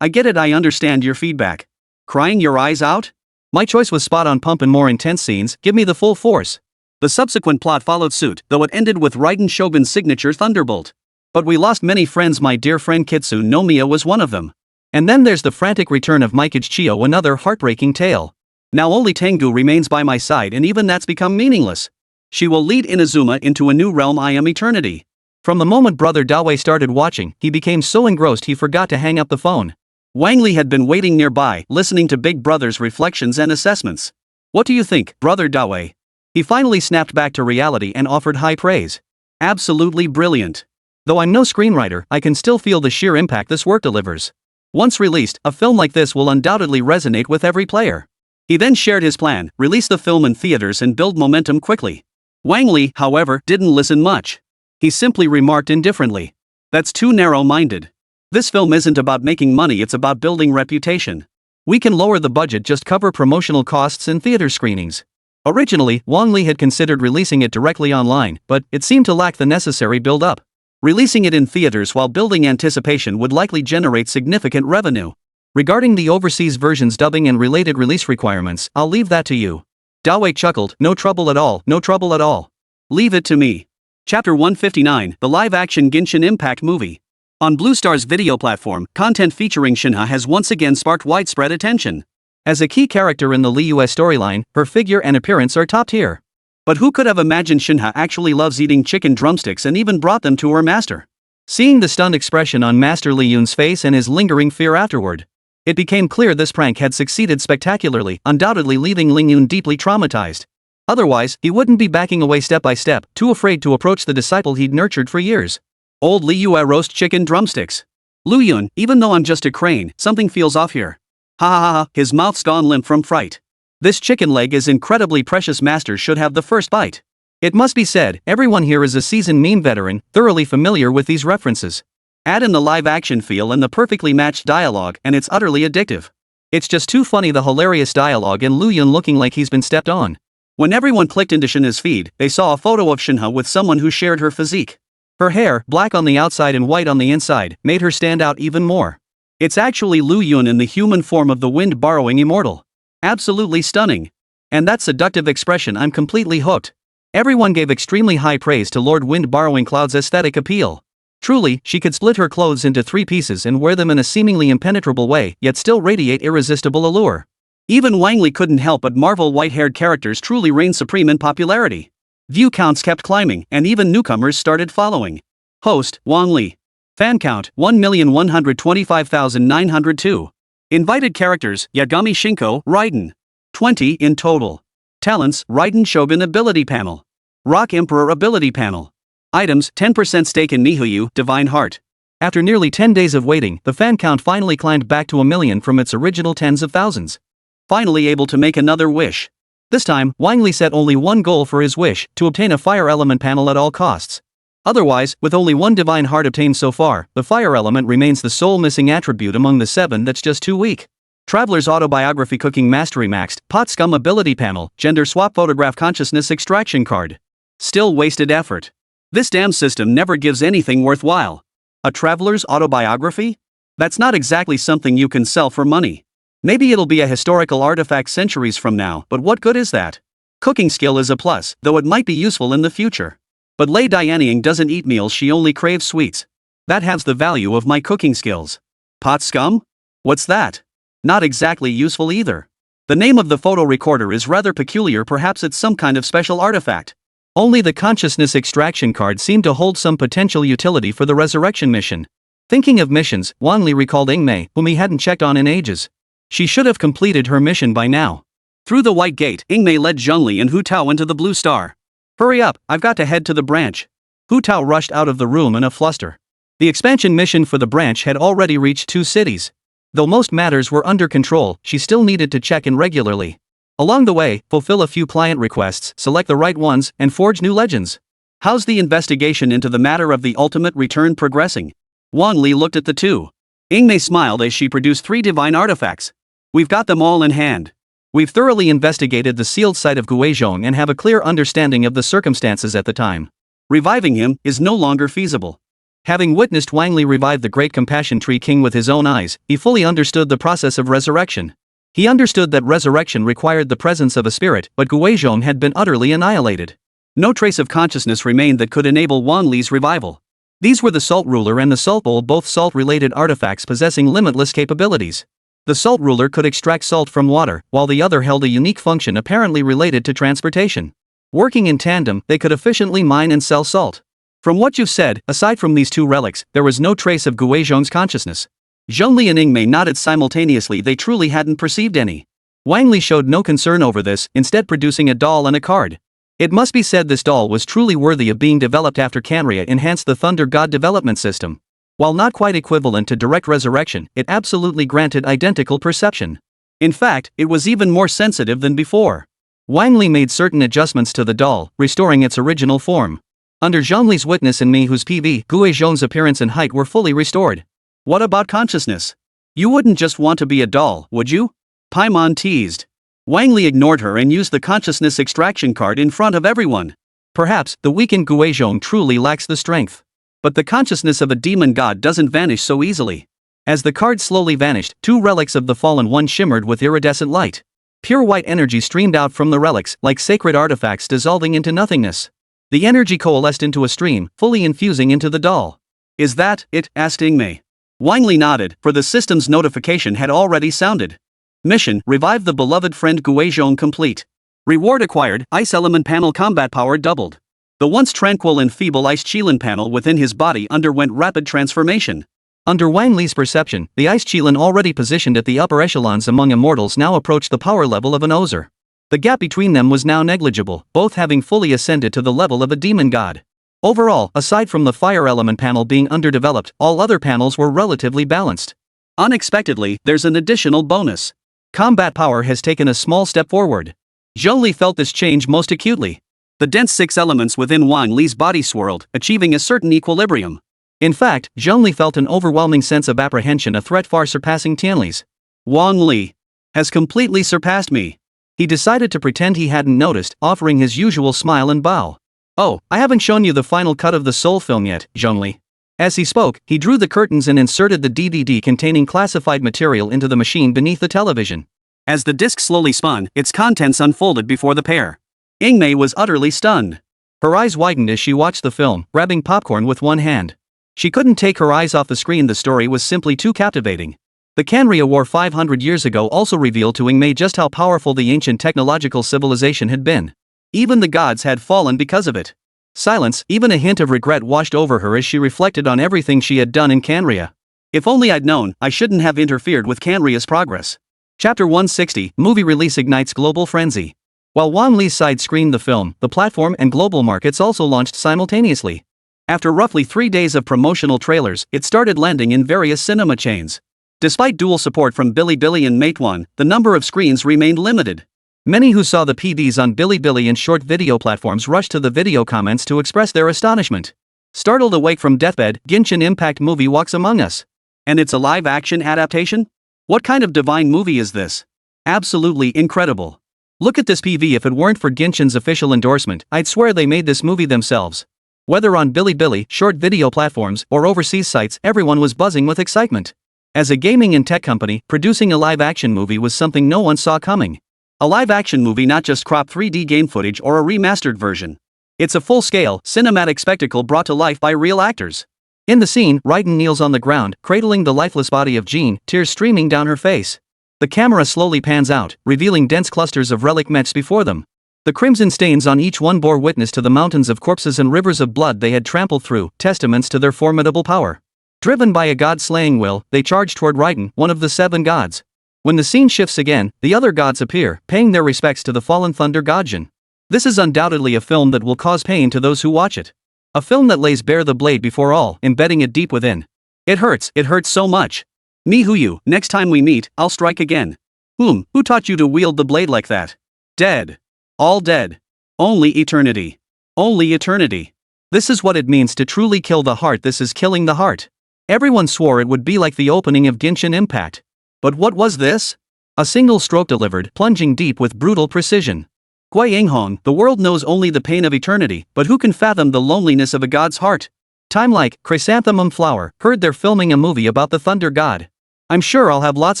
I get it, I understand your feedback. Crying your eyes out? My choice was spot on, pump and more intense scenes, give me the full force. The subsequent plot followed suit, though it ended with Raiden Shogun's signature thunderbolt. But we lost many friends, my dear friend Kitsu no Miya was one of them. And then there's the frantic return of Mikage Chiyo, another heartbreaking tale. Now only Tengu remains by my side, and even that's become meaningless. She will lead Inazuma into a new realm, I am eternity. From the moment Brother Dawe started watching, he became so engrossed he forgot to hang up the phone. Wang Li had been waiting nearby, listening to Big Brother's reflections and assessments. What do you think, Brother Dawe? He finally snapped back to reality and offered high praise. Absolutely brilliant. Though I'm no screenwriter, I can still feel the sheer impact this work delivers. Once released, a film like this will undoubtedly resonate with every player. He then shared his plan, release the film in theaters and build momentum quickly. Wang Li, however, didn't listen much. He simply remarked indifferently. That's too narrow-minded. This film isn't about making money, it's about building reputation. We can lower the budget, just cover promotional costs and theater screenings. Originally, Wang Li had considered releasing it directly online, but it seemed to lack the necessary build-up. Releasing it in theaters while building anticipation would likely generate significant revenue. Regarding the overseas version's dubbing and related release requirements, I'll leave that to you. Dawe chuckled, no trouble at all, no trouble at all. Leave it to me. Chapter 159, the live-action Genshin Impact movie. On Blue Star's video platform, content featuring Shinha has once again sparked widespread attention. As a key character in the Liyue storyline, her figure and appearance are top tier. But who could have imagined Shinha actually loves eating chicken drumsticks and even brought them to her master? Seeing the stunned expression on Master Li Yun's face and his lingering fear afterward, it became clear this prank had succeeded spectacularly, undoubtedly leaving Ling Yun deeply traumatized. Otherwise, he wouldn't be backing away step by step, too afraid to approach the disciple he'd nurtured for years. Old Liyue roast chicken drumsticks. Lu Yun, even though I'm just a crane, something feels off here. Ha ha ha, his mouth's gone limp from fright. This chicken leg is incredibly precious, master should have the first bite. It must be said, everyone here is a seasoned meme veteran, thoroughly familiar with these references. Add in the live-action feel and the perfectly matched dialogue, and it's utterly addictive. It's just too funny, the hilarious dialogue and Lu Yun looking like he's been stepped on. When everyone clicked into Shinha's feed, they saw a photo of Shinha with someone who shared her physique. Her hair, black on the outside and white on the inside, made her stand out even more. It's actually Lu Yun in the human form of the wind-borrowing immortal. Absolutely stunning. And that seductive expression, I'm completely hooked. Everyone gave extremely high praise to Lord Wind-borrowing Cloud's aesthetic appeal. Truly, she could split her clothes into 3 pieces and wear them in a seemingly impenetrable way, yet still radiate irresistible allure. Even Wang Li couldn't help but marvel, white-haired characters truly reign supreme in popularity. View counts kept climbing, and even newcomers started following. Host, Wang Li. Fan count, 1,125,902. Invited characters, Yagami Shinko, Raiden. 20 in total. Talents, Raiden Shogun Ability Panel. Rock Emperor Ability Panel. Items, 10% stake in Mihoyu, Divine Heart. After nearly 10 days of waiting, the fan count finally climbed back to 1 million from its original tens of thousands. Finally able to make another wish. This time, Wang Li set only one goal for his wish, to obtain a fire element panel at all costs. Otherwise, with only one divine heart obtained so far, the fire element remains the sole missing attribute among the 7 that's just too weak. Traveler's Autobiography Cooking Mastery Maxed, Pot Scum Ability Panel, Gender Swap Photograph Consciousness Extraction Card. Still wasted effort. This damn system never gives anything worthwhile. A traveler's autobiography? That's not exactly something you can sell for money. Maybe it'll be a historical artifact centuries from now, but what good is that? Cooking skill is a plus, though it might be useful in the future. But Lei Dianying doesn't eat meals, she only craves sweets. That halves the value of my cooking skills. Pot scum? What's that? Not exactly useful either. The name of the photo recorder is rather peculiar, perhaps it's some kind of special artifact. Only the consciousness extraction card seemed to hold some potential utility for the resurrection mission. Thinking of missions, Wang Li recalled Ingmei, whom he hadn't checked on in ages. She should have completed her mission by now. Through the white gate, Ingmei led Zhongli and Hu Tao into the blue star. Hurry up, I've got to head to the branch. Hu Tao rushed out of the room in a fluster. The expansion mission for the branch had already reached 2 cities. Though most matters were under control, she still needed to check in regularly. Along the way, fulfill a few client requests, select the right ones, and forge new legends. How's the investigation into the matter of the ultimate return progressing? Wang Li looked at the two. Ingmei smiled as she produced 3 divine artifacts. We've got them all in hand. We've thoroughly investigated the sealed site of Guizhong and have a clear understanding of the circumstances at the time. Reviving him is no longer feasible. Having witnessed Wang Li revive the Great Compassion Tree King with his own eyes, he fully understood the process of resurrection. He understood that resurrection required the presence of a spirit, but Guizhong had been utterly annihilated. No trace of consciousness remained that could enable Wang Li's revival. These were the Salt Ruler and the Salt Bowl, both salt-related artifacts possessing limitless capabilities. The Salt Ruler could extract salt from water, while the other held a unique function apparently related to transportation. Working in tandem, they could efficiently mine and sell salt. From what you've said, aside from these 2 relics, there was no trace of Guizhong's consciousness. Zhongli and Ingmei nodded simultaneously, they truly hadn't perceived any. Wang Li showed no concern over this, instead producing a doll and a card. It must be said this doll was truly worthy of being developed after Canria enhanced the Thunder God development system. While not quite equivalent to direct resurrection, it absolutely granted identical perception. In fact, it was even more sensitive than before. Wang Li made certain adjustments to the doll, restoring its original form. Under Zhongli's witness and me, whose PV, Guizhong's appearance and height were fully restored. What about consciousness? You wouldn't just want to be a doll, would you? Paimon teased. Wang Li ignored her and used the consciousness extraction card in front of everyone. Perhaps, the weakened Guizhong truly lacks the strength. But the consciousness of a demon god doesn't vanish so easily. As the card slowly vanished, 2 relics of the Fallen One shimmered with iridescent light. Pure white energy streamed out from the relics, like sacred artifacts dissolving into nothingness. The energy coalesced into a stream, fully infusing into the doll. Is that it? Asked Ingmei. Wang Li nodded, for the system's notification had already sounded. Mission: revive the beloved friend Guizhong complete. Reward acquired: Ice Element Panel combat power doubled. The once tranquil and feeble Ice Qilin panel within his body underwent rapid transformation. Under Wang Li's perception, the Ice Qilin already positioned at the upper echelons among immortals now approached the power level of an Ozer. The gap between them was now negligible, both having fully ascended to the level of a demon god. Overall, aside from the fire element panel being underdeveloped, all other panels were relatively balanced. Unexpectedly, there's an additional bonus. Combat power has taken a small step forward. Zhongli felt this change most acutely. The dense 6 elements within Wang Li's body swirled, achieving a certain equilibrium. In fact, Zhongli felt an overwhelming sense of apprehension, a threat far surpassing Tianli's. Wang Li has completely surpassed me. He decided to pretend he hadn't noticed, offering his usual smile and bow. Oh, I haven't shown you the final cut of the Soul film yet, Zhongli. As he spoke, he drew the curtains and inserted the DVD containing classified material into the machine beneath the television. As the disc slowly spun, its contents unfolded before the pair. Ingmei was utterly stunned. Her eyes widened as she watched the film, grabbing popcorn with one hand. She couldn't take her eyes off the screen, the story was simply too captivating. The Canria War 500 years ago also revealed to Ingmei just how powerful the ancient technological civilization had been. Even the gods had fallen because of it. Silence, even a hint of regret washed over her as she reflected on everything she had done in Canria. If only I'd known, I shouldn't have interfered with Canria's progress. Chapter 160, Movie Release Ignites Global Frenzy. While Wang Li's side screened the film, the platform and global markets also launched simultaneously. After roughly 3 days of promotional trailers, it started landing in various cinema chains. Despite dual support from Bilibili and Meituan, the number of screens remained limited. Many who saw the PVs on Bilibili and short video platforms rushed to the video comments to express their astonishment. Startled awake from deathbed, Genshin Impact movie walks among us. And it's a live-action adaptation? What kind of divine movie is this? Absolutely incredible. Look at this PV. If it weren't for Genshin's official endorsement, I'd swear they made this movie themselves. Whether on Bilibili, short video platforms, or overseas sites, everyone was buzzing with excitement. As a gaming and tech company, producing a live-action movie was something no one saw coming. A live-action movie, not just cropped 3D game footage or a remastered version. It's a full-scale, cinematic spectacle brought to life by real actors. In the scene, Raiden kneels on the ground, cradling the lifeless body of Jean, tears streaming down her face. The camera slowly pans out, revealing dense clusters of relic mechs before them. The crimson stains on each one bore witness to the mountains of corpses and rivers of blood they had trampled through, testaments to their formidable power. Driven by a god-slaying will, they charge toward Raiden, one of the 7 gods. When the scene shifts again, the other gods appear, paying their respects to the fallen thunder god Jin. This is undoubtedly a film that will cause pain to those who watch it. A film that lays bare the blade before all, embedding it deep within. It hurts so much. Mihuyu, next time we meet, I'll strike again. Who taught you to wield the blade like that? Dead. All dead. Only eternity. Only eternity. This is what it means to truly kill the heart. This is killing the heart. Everyone swore it would be like the opening of Genshin Impact. But what was this? A single stroke delivered, plunging deep with brutal precision. Guiyinghong, the world knows only the pain of eternity, but who can fathom the loneliness of a god's heart? Time like chrysanthemum flower, heard they're filming a movie about the thunder god. I'm sure I'll have lots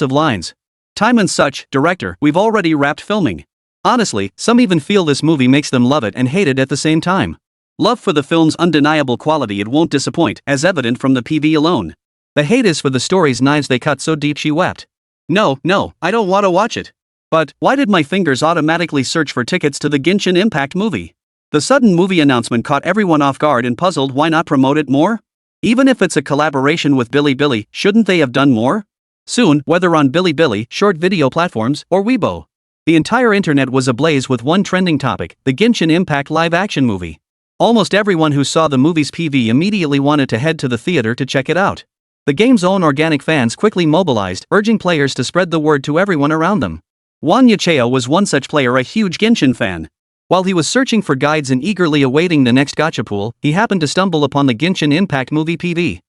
of lines. Time and such, director, we've already wrapped filming. Honestly, some even feel this movie makes them love it and hate it at the same time. Love for the film's undeniable quality, it won't disappoint, as evident from the PV alone. The hate is for the story's knives they cut so deep she wept. No, I don't want to watch it. But, why did my fingers automatically search for tickets to the Genshin Impact movie? The sudden movie announcement caught everyone off guard and puzzled. Why not promote it more? Even if it's a collaboration with Bilibili, shouldn't they have done more? Soon, whether on Bilibili, short video platforms, or Weibo, the entire internet was ablaze with one trending topic, the Genshin Impact live-action movie. Almost everyone who saw the movie's PV immediately wanted to head to the theater to check it out. The game's own organic fans quickly mobilized, urging players to spread the word to everyone around them. Wang Li was one such player, a huge Genshin fan. While he was searching for guides and eagerly awaiting the next gacha pool, he happened to stumble upon the Genshin Impact movie PV.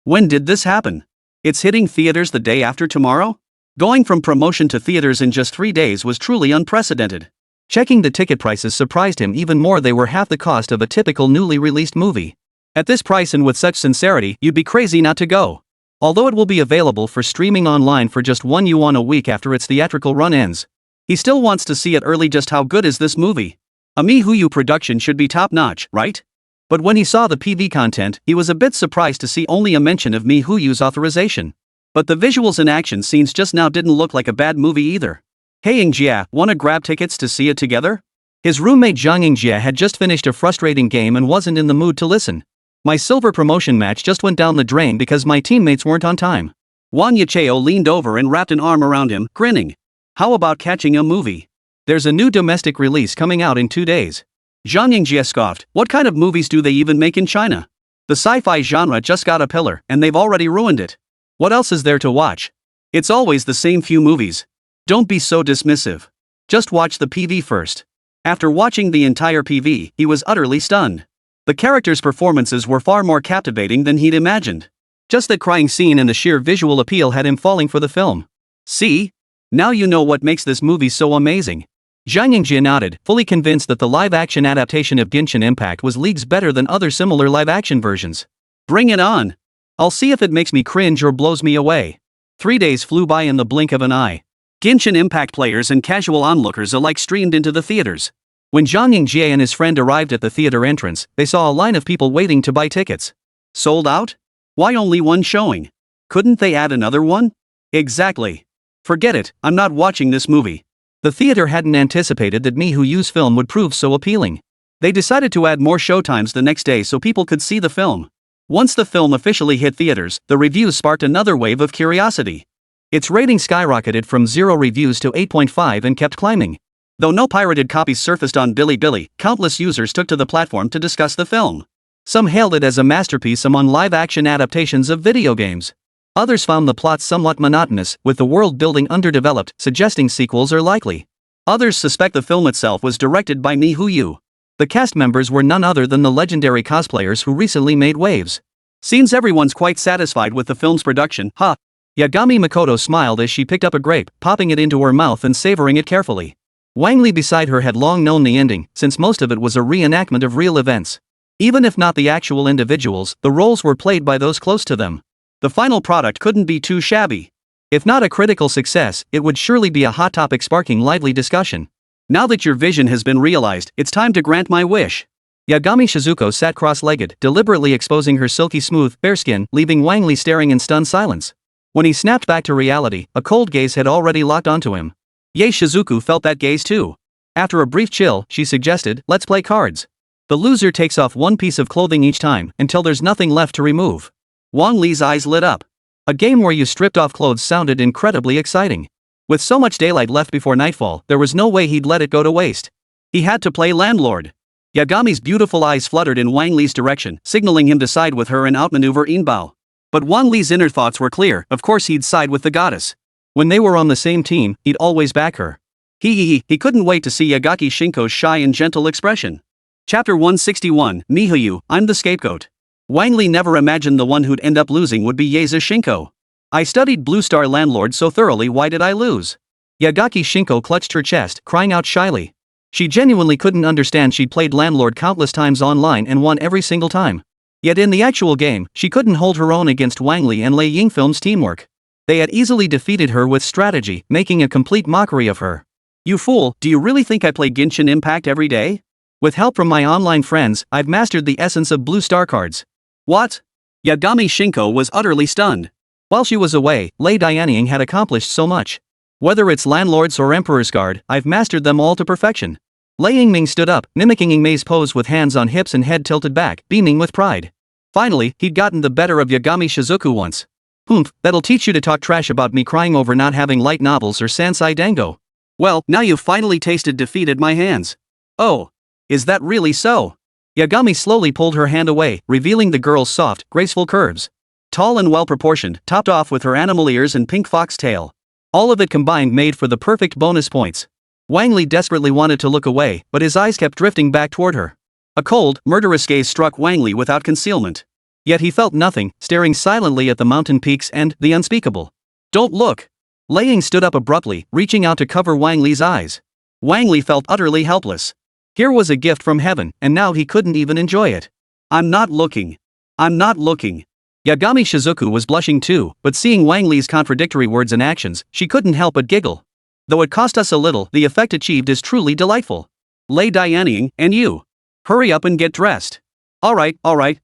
When did this happen? It's hitting theaters the day after tomorrow? Going from promotion to theaters in just 3 days was truly unprecedented. Checking the ticket prices surprised him even more. They were half the cost of a typical newly released movie. At this price and with such sincerity, you'd be crazy not to go. Although it will be available for streaming online for just $1 a week after its theatrical run ends. He still wants to see it early. Just how good is this movie? A Mihuyu production should be top-notch, right? But when he saw the PV content, he was a bit surprised to see only a mention of Mihuyu's authorization. But the visuals and action scenes just now didn't look like a bad movie either. Hey Yingjia, wanna grab tickets to see it together? His roommate Zhang Yingjia had just finished a frustrating game and wasn't in the mood to listen. My silver promotion match just went down the drain because my teammates weren't on time. Wang Li leaned over and wrapped an arm around him, grinning. How about catching a movie? There's a new domestic release coming out in 2 days. Zhang Yingjia scoffed, what kind of movies do they even make in China? The sci-fi genre just got a pillar, and they've already ruined it. What else is there to watch? It's always the same few movies. Don't be so dismissive. Just watch the PV first. After watching the entire PV, he was utterly stunned. The characters' performances were far more captivating than he'd imagined. Just that crying scene and the sheer visual appeal had him falling for the film. See? Now you know what makes this movie so amazing. Zhang Yingjia nodded, fully convinced that the live-action adaptation of Genshin Impact was leagues better than other similar live-action versions. Bring it on! I'll see if it makes me cringe or blows me away. 3 days flew by in the blink of an eye. Genshin Impact players and casual onlookers alike streamed into the theaters. When Zhang Yingjia and his friend arrived at the theater entrance, they saw a line of people waiting to buy tickets. Sold out? Why only one showing? Couldn't they add another one? Exactly. Forget it, I'm not watching this movie. The theater hadn't anticipated that Mihuyu's film would prove so appealing. They decided to add more showtimes the next day so people could see the film. Once the film officially hit theaters, the reviews sparked another wave of curiosity. Its rating skyrocketed from 0 reviews to 8.5 and kept climbing. Though no pirated copies surfaced on Bilibili, countless users took to the platform to discuss the film. Some hailed it as a masterpiece among live-action adaptations of video games. Others found the plot somewhat monotonous, with the world building underdeveloped, suggesting sequels are likely. Others suspect the film itself was directed by Mihoyu. The cast members were none other than the legendary cosplayers who recently made waves. Seems everyone's quite satisfied with the film's production, huh? Yagami Mikoto smiled as she picked up a grape, popping it into her mouth and savoring it carefully. Wang Li beside her had long known the ending, since most of it was a reenactment of real events. Even if not the actual individuals, the roles were played by those close to them. The final product couldn't be too shabby. If not a critical success, it would surely be a hot topic sparking lively discussion. Now that your vision has been realized, it's time to grant my wish. Yagami Shizuko sat cross-legged, deliberately exposing her silky smooth, bare skin, leaving Wang Li staring in stunned silence. When he snapped back to reality, a cold gaze had already locked onto him. Yae Shizuku felt that gaze too. After a brief chill, she suggested, let's play cards. The loser takes off one piece of clothing each time, until there's nothing left to remove. Wang Li's eyes lit up. A game where you stripped off clothes sounded incredibly exciting. With so much daylight left before nightfall, there was no way he'd let it go to waste. He had to play landlord. Yagami's beautiful eyes fluttered in Wang Li's direction, signaling him to side with her and outmaneuver Inbao. But Wang Li's inner thoughts were clear, of course he'd side with the goddess. When they were on the same team, he'd always back her. He couldn't wait to see Yagaki Shinko's shy and gentle expression. Chapter 161, Mihoyu, I'm the scapegoat. Wang Li never imagined the one who'd end up losing would be Yae's Shinko. I studied Blue Star Landlord so thoroughly, why did I lose? Yagaki Shinko clutched her chest, crying out shyly. She genuinely couldn't understand she'd played Landlord countless times online and won every single time. Yet in the actual game, she couldn't hold her own against Wang Li and Lei Yingfilm's teamwork. They had easily defeated her with strategy, making a complete mockery of her. You fool, do you really think I play Genshin Impact every day? With help from my online friends, I've mastered the essence of Blue Star cards. What? Yagami Shinko was utterly stunned. While she was away, Lei Dianying had accomplished so much. Whether it's Landlord's or Emperor's Guard, I've mastered them all to perfection. Lei Yingming stood up, mimicking Yingmei's pose with hands on hips and head tilted back, beaming with pride. Finally, he'd gotten the better of Yagami Shizuku once. Humph, that'll teach you to talk trash about me crying over not having light novels or Sansai Dango. Well, now you've finally tasted defeat at my hands. Oh. Is that really so? Yagami slowly pulled her hand away, revealing the girl's soft, graceful curves. Tall and well-proportioned, topped off with her animal ears and pink fox tail. All of it combined made for the perfect bonus points. Wang Li desperately wanted to look away, but his eyes kept drifting back toward her. A cold, murderous gaze struck Wang Li without concealment. Yet he felt nothing, staring silently at the mountain peaks and the unspeakable. Don't look! Lei Ying stood up abruptly, reaching out to cover Wang Li's eyes. Wang Li felt utterly helpless. Here was a gift from heaven, and now he couldn't even enjoy it. I'm not looking. I'm not looking. Yagami Shizuku was blushing too, but seeing Wang Li's contradictory words and actions, she couldn't help but giggle. Though it cost us a little, the effect achieved is truly delightful. Lei Dianying, and you. Hurry up and get dressed. Alright,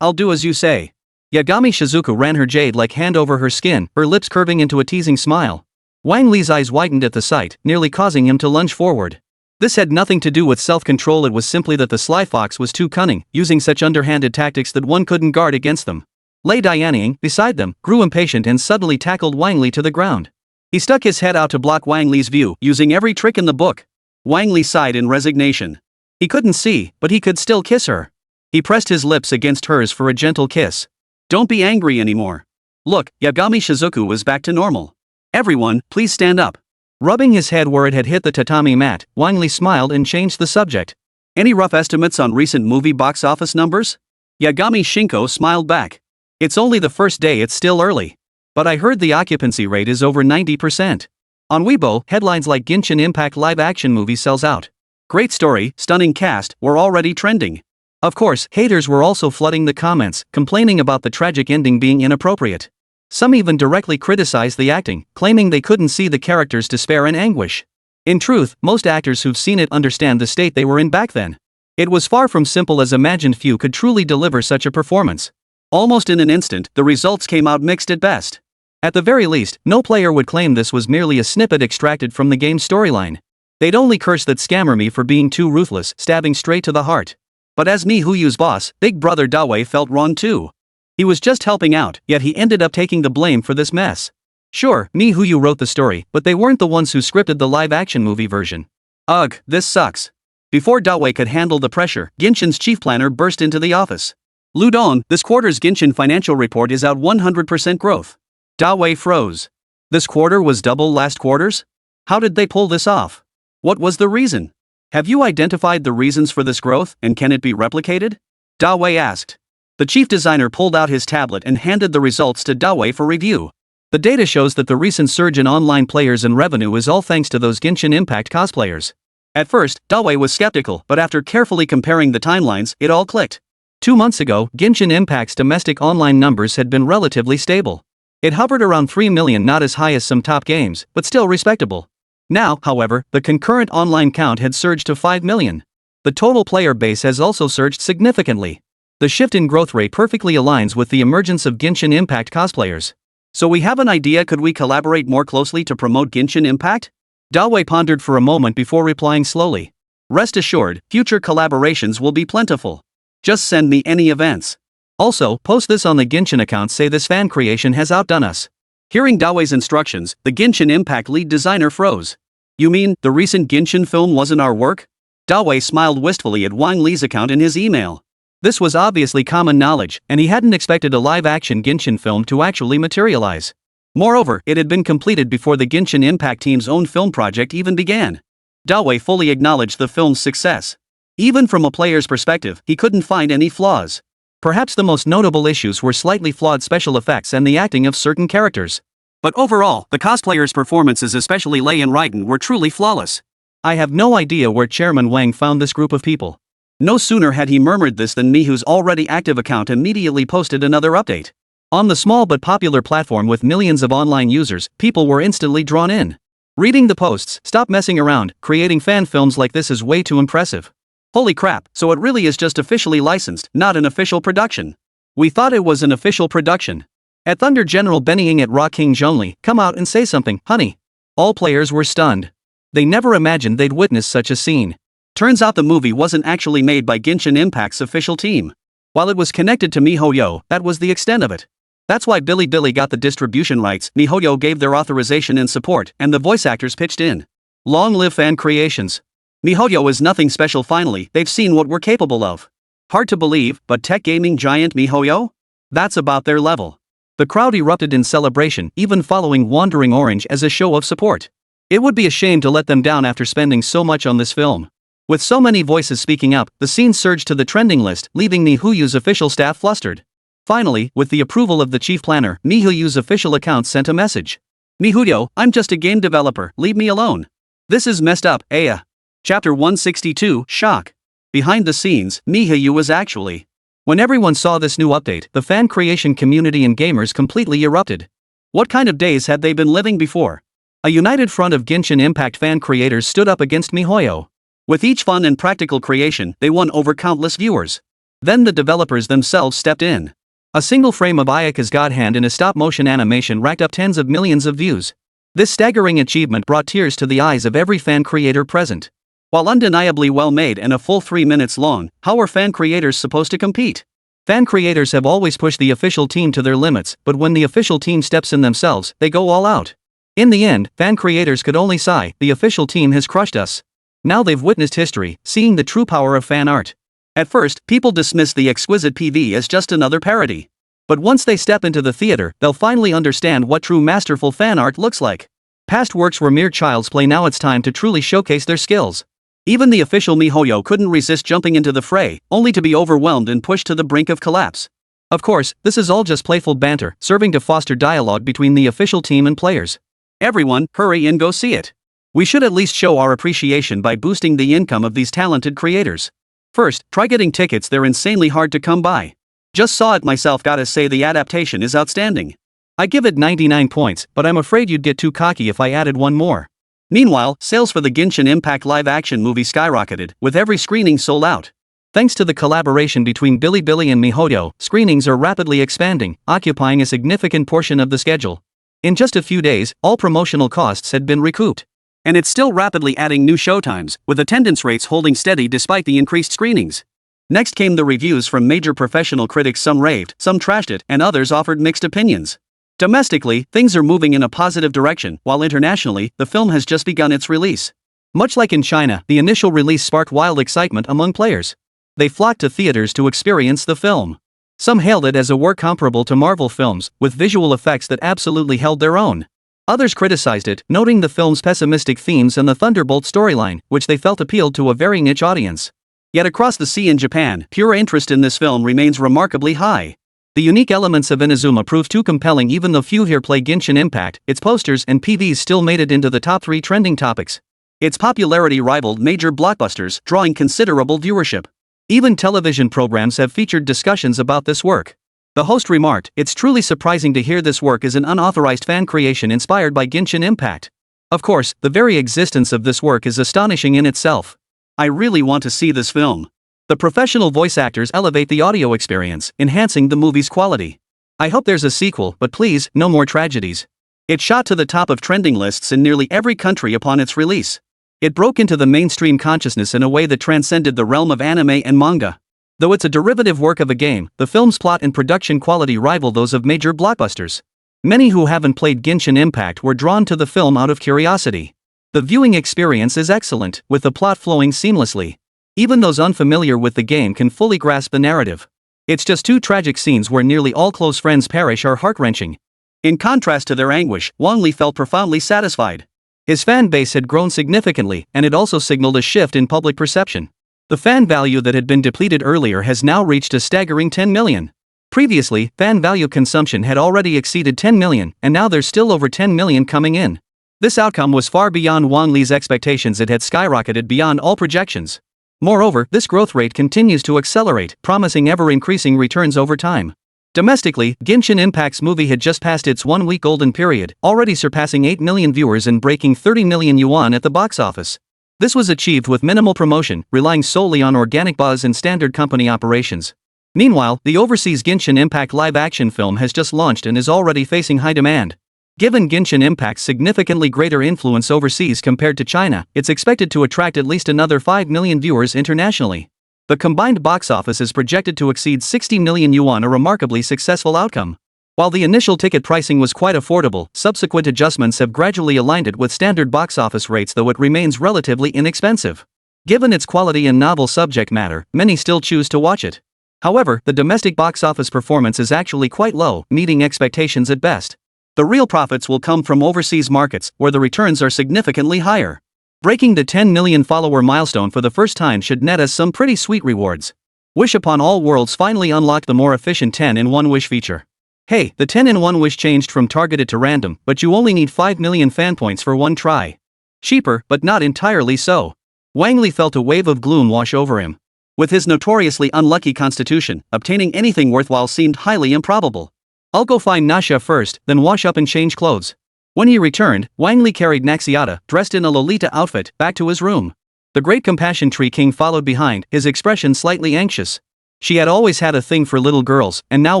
I'll do as you say. Yagami Shizuku ran her jade-like hand over her skin, her lips curving into a teasing smile. Wang Li's eyes widened at the sight, nearly causing him to lunge forward. This had nothing to do with self-control, it was simply that the sly fox was too cunning, using such underhanded tactics that one couldn't guard against them. Lei Dianying, beside them, grew impatient and suddenly tackled Wang Li to the ground. He stuck his head out to block Wang Li's view, using every trick in the book. Wang Li sighed in resignation. He couldn't see, but he could still kiss her. He pressed his lips against hers for a gentle kiss. Don't be angry anymore. Look, Yagami Shizuku was back to normal. Everyone, please stand up. Rubbing his head where it had hit the tatami mat, Wang Li smiled and changed the subject. Any rough estimates on recent movie box office numbers? Yagami Shinko smiled back. It's only the first day, it's still early. But I heard the occupancy rate is over 90%. On Weibo, headlines like Genshin Impact live-action movie sells out. Great story, stunning cast, were already trending. Of course, haters were also flooding the comments, complaining about the tragic ending being inappropriate. Some even directly criticized the acting, claiming they couldn't see the characters' despair and anguish. In truth, most actors who've seen it understand the state they were in back then. It was far from simple as imagined few could truly deliver such a performance. Almost in an instant, the results came out mixed at best. At the very least, no player would claim this was merely a snippet extracted from the game's storyline. They'd only curse that scammer me for being too ruthless, stabbing straight to the heart. But as Mihuyu's boss, Big Brother Dawe felt wrong too. He was just helping out, yet he ended up taking the blame for this mess. Sure, Mihoyu wrote the story, but they weren't the ones who scripted the live-action movie version. Ugh, this sucks. Before Dawe could handle the pressure, Genshin's chief planner burst into the office. Ludon, this quarter's Genshin financial report is out 100% growth. Yae froze. This quarter was double last quarter's? How did they pull this off? What was the reason? Have you identified the reasons for this growth, and can it be replicated? Yae asked. The chief designer pulled out his tablet and handed the results to Yae for review. The data shows that the recent surge in online players and revenue is all thanks to those Genshin Impact cosplayers. At first, Yae was skeptical, but after carefully comparing the timelines, it all clicked. 2 months ago, Genshin Impact's domestic online numbers had been relatively stable. It hovered around 3 million, not as high as some top games, but still respectable. Now, however, the concurrent online count had surged to 5 million. The total player base has also surged significantly. The shift in growth rate perfectly aligns with the emergence of Genshin Impact cosplayers. So we have an idea, could we collaborate more closely to promote Genshin Impact? Yae pondered for a moment before replying slowly. Rest assured, future collaborations will be plentiful. Just send me any events. Also, post this on the Genshin account, say this fan creation has outdone us. Hearing Yae's instructions, the Genshin Impact lead designer froze. You mean, the recent Genshin film wasn't our work? Yae smiled wistfully at Wang Li's account in his email. This was obviously common knowledge, and he hadn't expected a live-action Genshin film to actually materialize. Moreover, it had been completed before the Genshin Impact team's own film project even began. Yae fully acknowledged the film's success. Even from a player's perspective, he couldn't find any flaws. Perhaps the most notable issues were slightly flawed special effects and the acting of certain characters. But overall, the cosplayers' performances, especially Lei and Raiden, were truly flawless. I have no idea where Chairman Wang found this group of people. No sooner had he murmured this than Mihu's already active account immediately posted another update. On the small but popular platform with millions of online users, people were instantly drawn in. Reading the posts, stop messing around, creating fan films like this is way too impressive. Holy crap, so it really is just officially licensed, not an official production. We thought it was an official production. At Thunder General Bennying at Raw King Zhongli, come out and say something, honey. All players were stunned. They never imagined they'd witness such a scene. Turns out the movie wasn't actually made by Genshin Impact's official team. While it was connected to MiHoYo, that was the extent of it. That's why Bilibili got the distribution rights, MiHoYo gave their authorization and support, and the voice actors pitched in. Long live fan creations. MiHoYo is nothing special, finally, they've seen what we're capable of. Hard to believe, but tech gaming giant MiHoYo? That's about their level. The crowd erupted in celebration, even following Wandering Orange as a show of support. It would be a shame to let them down after spending so much on this film. With so many voices speaking up, the scene surged to the trending list, leaving MiHoYo's official staff flustered. Finally, with the approval of the chief planner, MiHoYo's official account sent a message. MiHoYo, I'm just a game developer, leave me alone. This is messed up, Aya. Chapter 162, Shock. Behind the scenes, MiHoYo was actually. When everyone saw this new update, the fan creation community and gamers completely erupted. What kind of days had they been living before? A united front of Genshin Impact fan creators stood up against MiHoYo. With each fun and practical creation, they won over countless viewers. Then the developers themselves stepped in. A single frame of Ayaka's God Hand in a stop-motion animation racked up tens of millions of views. This staggering achievement brought tears to the eyes of every fan creator present. While undeniably well made and a full 3 minutes long, how are fan creators supposed to compete? Fan creators have always pushed the official team to their limits, but when the official team steps in themselves, they go all out. In the end, fan creators could only sigh, the official team has crushed us. Now they've witnessed history, seeing the true power of fan art. At first, people dismiss the exquisite PV as just another parody. But once they step into the theater, they'll finally understand what true masterful fan art looks like. Past works were mere child's play, now it's time to truly showcase their skills. Even the official MiHoYo couldn't resist jumping into the fray, only to be overwhelmed and pushed to the brink of collapse. Of course, this is all just playful banter, serving to foster dialogue between the official team and players. Everyone, hurry and go see it. We should at least show our appreciation by boosting the income of these talented creators. First, try getting tickets, they're insanely hard to come by. Just saw it myself, gotta say the adaptation is outstanding. I give it 99 points, but I'm afraid you'd get too cocky if I added one more. Meanwhile, sales for the Genshin Impact live-action movie skyrocketed, with every screening sold out. Thanks to the collaboration between Bilibili and MiHoYo, screenings are rapidly expanding, occupying a significant portion of the schedule. In just a few days, all promotional costs had been recouped. And it's still rapidly adding new showtimes, with attendance rates holding steady despite the increased screenings. Next came the reviews from major professional critics, some raved, some trashed it, and others offered mixed opinions. Domestically, things are moving in a positive direction, while internationally, the film has just begun its release. Much like in China, the initial release sparked wild excitement among players. They flocked to theaters to experience the film. Some hailed it as a work comparable to Marvel films, with visual effects that absolutely held their own. Others criticized it, noting the film's pessimistic themes and the Thunderbolt storyline, which they felt appealed to a very niche audience. Yet across the sea in Japan, pure interest in this film remains remarkably high. The unique elements of Inazuma prove too compelling even though few here play Genshin Impact, its posters and PVs still made it into the top 3 trending topics. Its popularity rivaled major blockbusters, drawing considerable viewership. Even television programs have featured discussions about this work. The host remarked, "It's truly surprising to hear this work is an unauthorized fan creation inspired by Genshin Impact. Of course, the very existence of this work is astonishing in itself. I really want to see this film." The professional voice actors elevate the audio experience, enhancing the movie's quality. "I hope there's a sequel, but please, no more tragedies." It shot to the top of trending lists in nearly every country upon its release. It broke into the mainstream consciousness in a way that transcended the realm of anime and manga. Though it's a derivative work of a game, the film's plot and production quality rival those of major blockbusters. Many who haven't played Genshin Impact were drawn to the film out of curiosity. The viewing experience is excellent, with the plot flowing seamlessly. Even those unfamiliar with the game can fully grasp the narrative. It's just 2 tragic scenes where nearly all close friends perish are heart-wrenching. In contrast to their anguish, Wang Li felt profoundly satisfied. His fan base had grown significantly, and it also signaled a shift in public perception. The fan value that had been depleted earlier has now reached a staggering 10 million. Previously, fan value consumption had already exceeded 10 million, and now there's still over 10 million coming in. This outcome was far beyond Wang Li's expectations. It had skyrocketed beyond all projections. Moreover, this growth rate continues to accelerate, promising ever-increasing returns over time. Domestically, Genshin Impact's movie had just passed its 1-week golden period, already surpassing 8 million viewers and breaking 30 million yuan at the box office. This was achieved with minimal promotion, relying solely on organic buzz and standard company operations. Meanwhile, the overseas Genshin Impact live-action film has just launched and is already facing high demand. Given Genshin Impact's significantly greater influence overseas compared to China, it's expected to attract at least another 5 million viewers internationally. The combined box office is projected to exceed 60 million yuan, a remarkably successful outcome. While the initial ticket pricing was quite affordable, subsequent adjustments have gradually aligned it with standard box office rates, though it remains relatively inexpensive. Given its quality and novel subject matter, many still choose to watch it. However, the domestic box office performance is actually quite low, meeting expectations at best. The real profits will come from overseas markets, where the returns are significantly higher. Breaking the 10 million follower milestone for the first time should net us some pretty sweet rewards. Wish Upon All Worlds finally unlocked the more efficient 10-in-1 wish feature. Hey, the 10-in-1 wish changed from targeted to random, but you only need 5 million fan points for one try. Cheaper, but not entirely so. Wang Li felt a wave of gloom wash over him. With his notoriously unlucky constitution, obtaining anything worthwhile seemed highly improbable. "I'll go find Nasha first, then wash up and change clothes." When he returned, Wang Li carried Naxiata, dressed in a Lolita outfit, back to his room. The Great Compassion Tree King followed behind, his expression slightly anxious. She had always had a thing for little girls, and now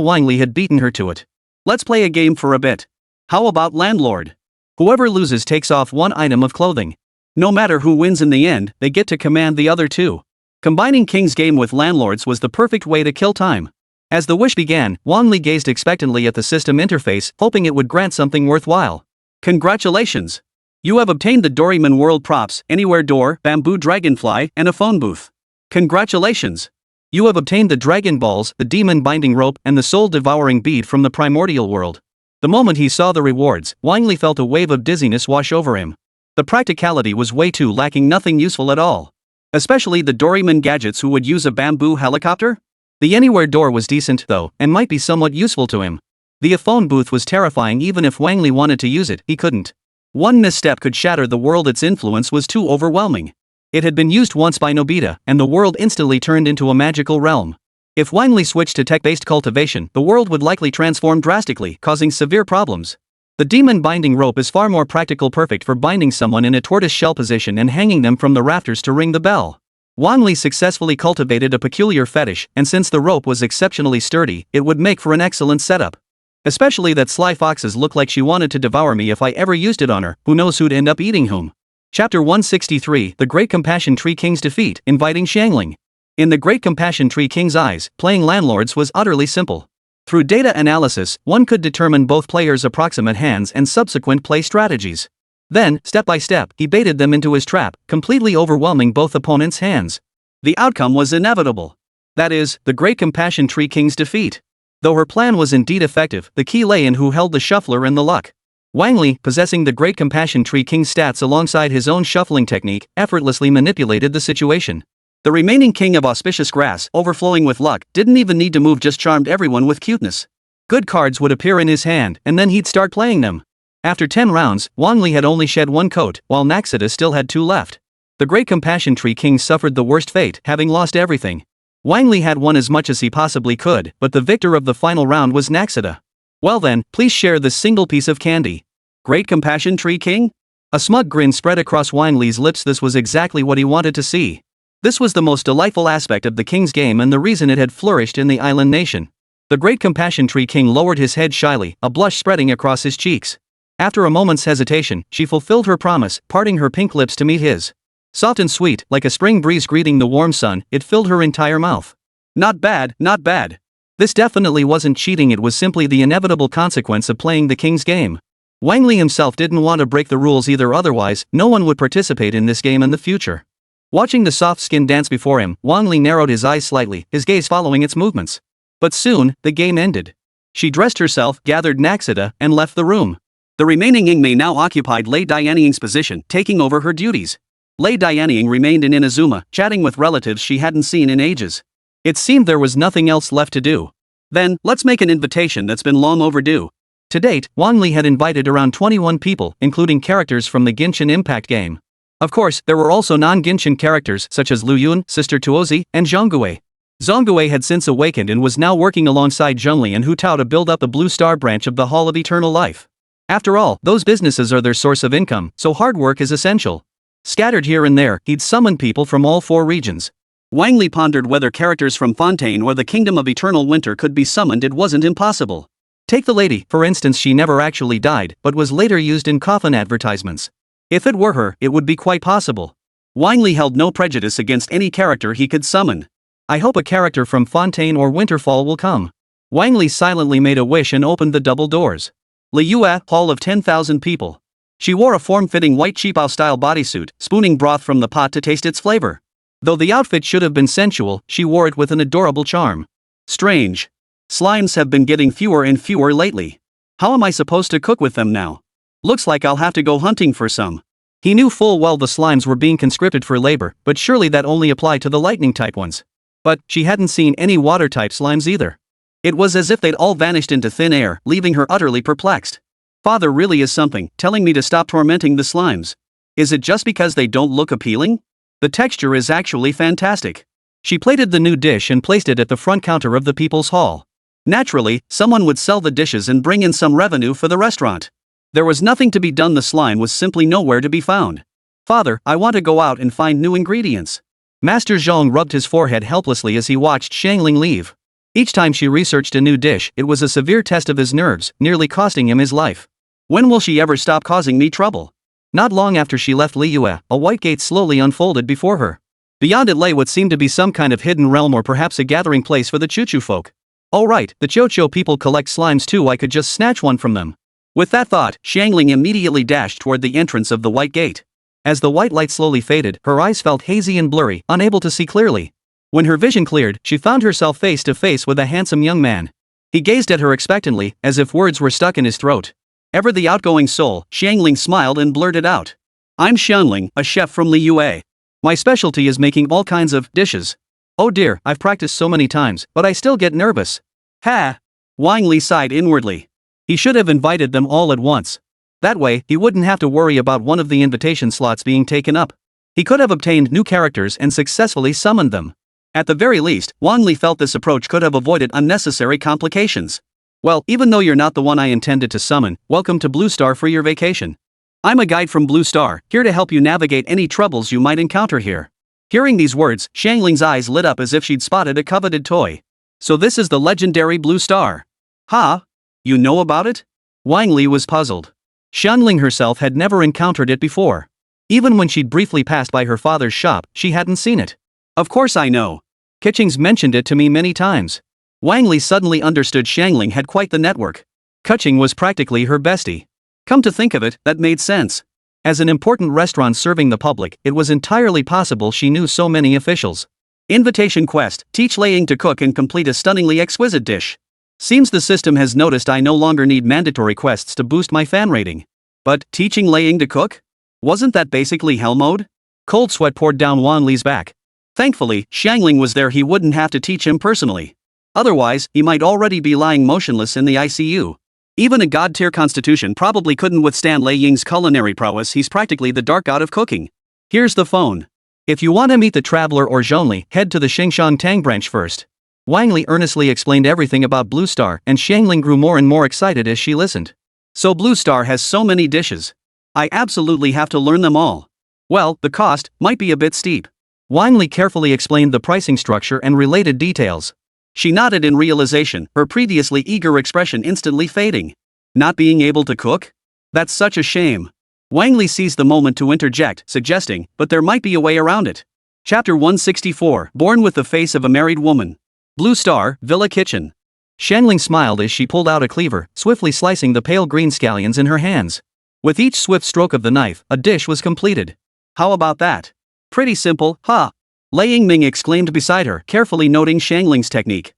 Wang Li had beaten her to it. "Let's play a game for a bit. How about Landlord? Whoever loses takes off one item of clothing. No matter who wins in the end, they get to command the other two." Combining King's Game with Landlord's was the perfect way to kill time. As the wish began, Wang Li gazed expectantly at the system interface, hoping it would grant something worthwhile. "Congratulations! You have obtained the Doraemon World props, Anywhere Door, Bamboo Dragonfly, and a phone booth. Congratulations! You have obtained the Dragon Balls, the Demon Binding Rope, and the Soul-Devouring Bead from the Primordial World." The moment he saw the rewards, Wang Li felt a wave of dizziness wash over him. The practicality was way too lacking, nothing useful at all. Especially the Doraemon gadgets. Who would use a bamboo helicopter? The Anywhere Door was decent, though, and might be somewhat useful to him. The phone booth was terrifying. Even if Wang Li wanted to use it, he couldn't. One misstep could shatter the world. Its influence was too overwhelming. It had been used once by Nobita, and the world instantly turned into a magical realm. If Wang Li switched to tech-based cultivation, the world would likely transform drastically, causing severe problems. The Demon Binding Rope is far more practical, perfect for binding someone in a tortoise-shell position and hanging them from the rafters to ring the bell. Wang Li successfully cultivated a peculiar fetish, and since the rope was exceptionally sturdy, it would make for an excellent setup. Especially that Sly Foxes looked like she wanted to devour me if I ever used it on her. Who knows who'd end up eating whom. Chapter 163, The Great Compassion Tree King's Defeat, Inviting Xiangling. In the Great Compassion Tree King's eyes, playing Landlords was utterly simple. Through data analysis, one could determine both players' approximate hands and subsequent play strategies. Then, step by step, he baited them into his trap, completely overwhelming both opponents' hands. The outcome was inevitable. That is, the Great Compassion Tree King's defeat. Though her plan was indeed effective, the key lay in who held the shuffler and the luck. Wang Li, possessing the Great Compassion Tree King's stats alongside his own shuffling technique, effortlessly manipulated the situation. The remaining king of auspicious grass, overflowing with luck, didn't even need to move, just charmed everyone with cuteness. Good cards would appear in his hand, and then he'd start playing them. After 10 rounds, Wang Li had only shed 1 coat, while Naxita still had 2 left. The Great Compassion Tree King suffered the worst fate, having lost everything. Wang Li had won as much as he possibly could, but the victor of the final round was Naxita. Well then, please share this single piece of candy. Great Compassion Tree King? A smug grin spread across Wang Li's lips. This was exactly what he wanted to see. This was the most delightful aspect of the king's game and the reason it had flourished in the island nation. The Great Compassion Tree King lowered his head shyly, a blush spreading across his cheeks. After a moment's hesitation, she fulfilled her promise, parting her pink lips to meet his. Soft and sweet, like a spring breeze greeting the warm sun, it filled her entire mouth. Not bad, not bad. This definitely wasn't cheating, it was simply the inevitable consequence of playing the king's game. Wang Li himself didn't want to break the rules either, otherwise, no one would participate in this game in the future. Watching the soft skin dance before him, Wang Li narrowed his eyes slightly, his gaze following its movements. But soon, the game ended. She dressed herself, gathered Naxita, and left the room. The remaining Ingmei now occupied Lei Dianying's position, taking over her duties. Lei Dianying remained in Inazuma, chatting with relatives she hadn't seen in ages. It seemed there was nothing else left to do. Then, let's make an invitation that's been long overdue. To date, Wang Li had invited around 21 people, including characters from the Genshin Impact game. Of course, there were also non-Genshin characters such as Lu Yun, Sister Tuozi, and Zhongguei. Zhongguei had since awakened and was now working alongside Zhongli and Hu Tao to build up the Blue Star branch of the Hall of Eternal Life. After all, those businesses are their source of income, so hard work is essential. Scattered here and there, he'd summoned people from all 4 regions. Wang Li pondered whether characters from Fontaine or the Kingdom of Eternal Winter could be summoned. It wasn't impossible. Take the lady, for instance. She never actually died, but was later used in coffin advertisements. If it were her, it would be quite possible. Wang Li held no prejudice against any character he could summon. I hope a character from Fontaine or Winterfall will come. Wang Li silently made a wish and opened the double doors. Liyue, Hall of 10,000 people. She wore a form-fitting white cheapao-style bodysuit, spooning broth from the pot to taste its flavor. Though the outfit should have been sensual, she wore it with an adorable charm. Strange. Slimes have been getting fewer and fewer lately. How am I supposed to cook with them now? Looks like I'll have to go hunting for some. He knew full well the slimes were being conscripted for labor, but surely that only applied to the lightning-type ones. But she hadn't seen any water-type slimes either. It was as if they'd all vanished into thin air, leaving her utterly perplexed. Father really is something, telling me to stop tormenting the slimes. Is it just because they don't look appealing? The texture is actually fantastic. She plated the new dish and placed it at the front counter of the People's Hall. Naturally, someone would sell the dishes and bring in some revenue for the restaurant. There was nothing to be done. The slime was simply nowhere to be found. Father, I want to go out and find new ingredients. Master Zhong rubbed his forehead helplessly as he watched Xiangling leave. Each time she researched a new dish, it was a severe test of his nerves, nearly costing him his life. When will she ever stop causing me trouble? Not long after she left Liyue, a white gate slowly unfolded before her. Beyond it lay what seemed to be some kind of hidden realm or perhaps a gathering place for the Chuchu folk. Oh right, the Chocho people collect slimes too. I could just snatch one from them. With that thought, Xiangling immediately dashed toward the entrance of the white gate. As the white light slowly faded, her eyes felt hazy and blurry, unable to see clearly. When her vision cleared, she found herself face to face with a handsome young man. He gazed at her expectantly, as if words were stuck in his throat. Ever the outgoing soul, Xiangling smiled and blurted out. I'm Xiangling, a chef from Liyue. My specialty is making all kinds of dishes. Oh dear, I've practiced so many times, but I still get nervous. Ha! Wang Li sighed inwardly. He should have invited them all at once. That way, he wouldn't have to worry about one of the invitation slots being taken up. He could have obtained new characters and successfully summoned them. At the very least, Wang Li felt this approach could have avoided unnecessary complications. Well, even though you're not the one I intended to summon, welcome to Blue Star for your vacation. I'm a guide from Blue Star, here to help you navigate any troubles you might encounter here. Hearing these words, Xiangling's eyes lit up as if she'd spotted a coveted toy. So this is the legendary Blue Star. Ha? You know about it? Wang Li was puzzled. Xiangling herself had never encountered it before. Even when she'd briefly passed by her father's shop, she hadn't seen it. Of course I know. Keqing's mentioned it to me many times. Wang Li suddenly understood Xiangling had quite the network. Keqing was practically her bestie. Come to think of it, that made sense. As an important restaurant serving the public, it was entirely possible she knew so many officials. Invitation quest, teach Laying to cook and complete a stunningly exquisite dish. Seems the system has noticed I no longer need mandatory quests to boost my fan rating. But, teaching Lei Ying to cook? Wasn't that basically hell mode? Cold sweat poured down Wang Li's back. Thankfully, Xiangling was there, he wouldn't have to teach him personally. Otherwise, he might already be lying motionless in the ICU. Even a god-tier constitution probably couldn't withstand Lei Ying's culinary prowess, he's practically the dark god of cooking. Here's the phone. If you want to meet the traveler or Zhongli, head to the Xingshan Tang branch first. Wang Li earnestly explained everything about Blue Star, and Xiangling grew more and more excited as she listened. So Blue Star has so many dishes. I absolutely have to learn them all. Well, the cost might be a bit steep. Wang Li carefully explained the pricing structure and related details. She nodded in realization, her previously eager expression instantly fading. Not being able to cook? That's such a shame. Wang Li seized the moment to interject, suggesting, but there might be a way around it. Chapter 164, Born with the Face of a Married Woman. Blue Star, Villa Kitchen. Xiangling smiled as she pulled out a cleaver, swiftly slicing the pale green scallions in her hands. With each swift stroke of the knife, a dish was completed. How about that? Pretty simple, huh? Lei Yingming exclaimed beside her, carefully noting Xiangling's technique.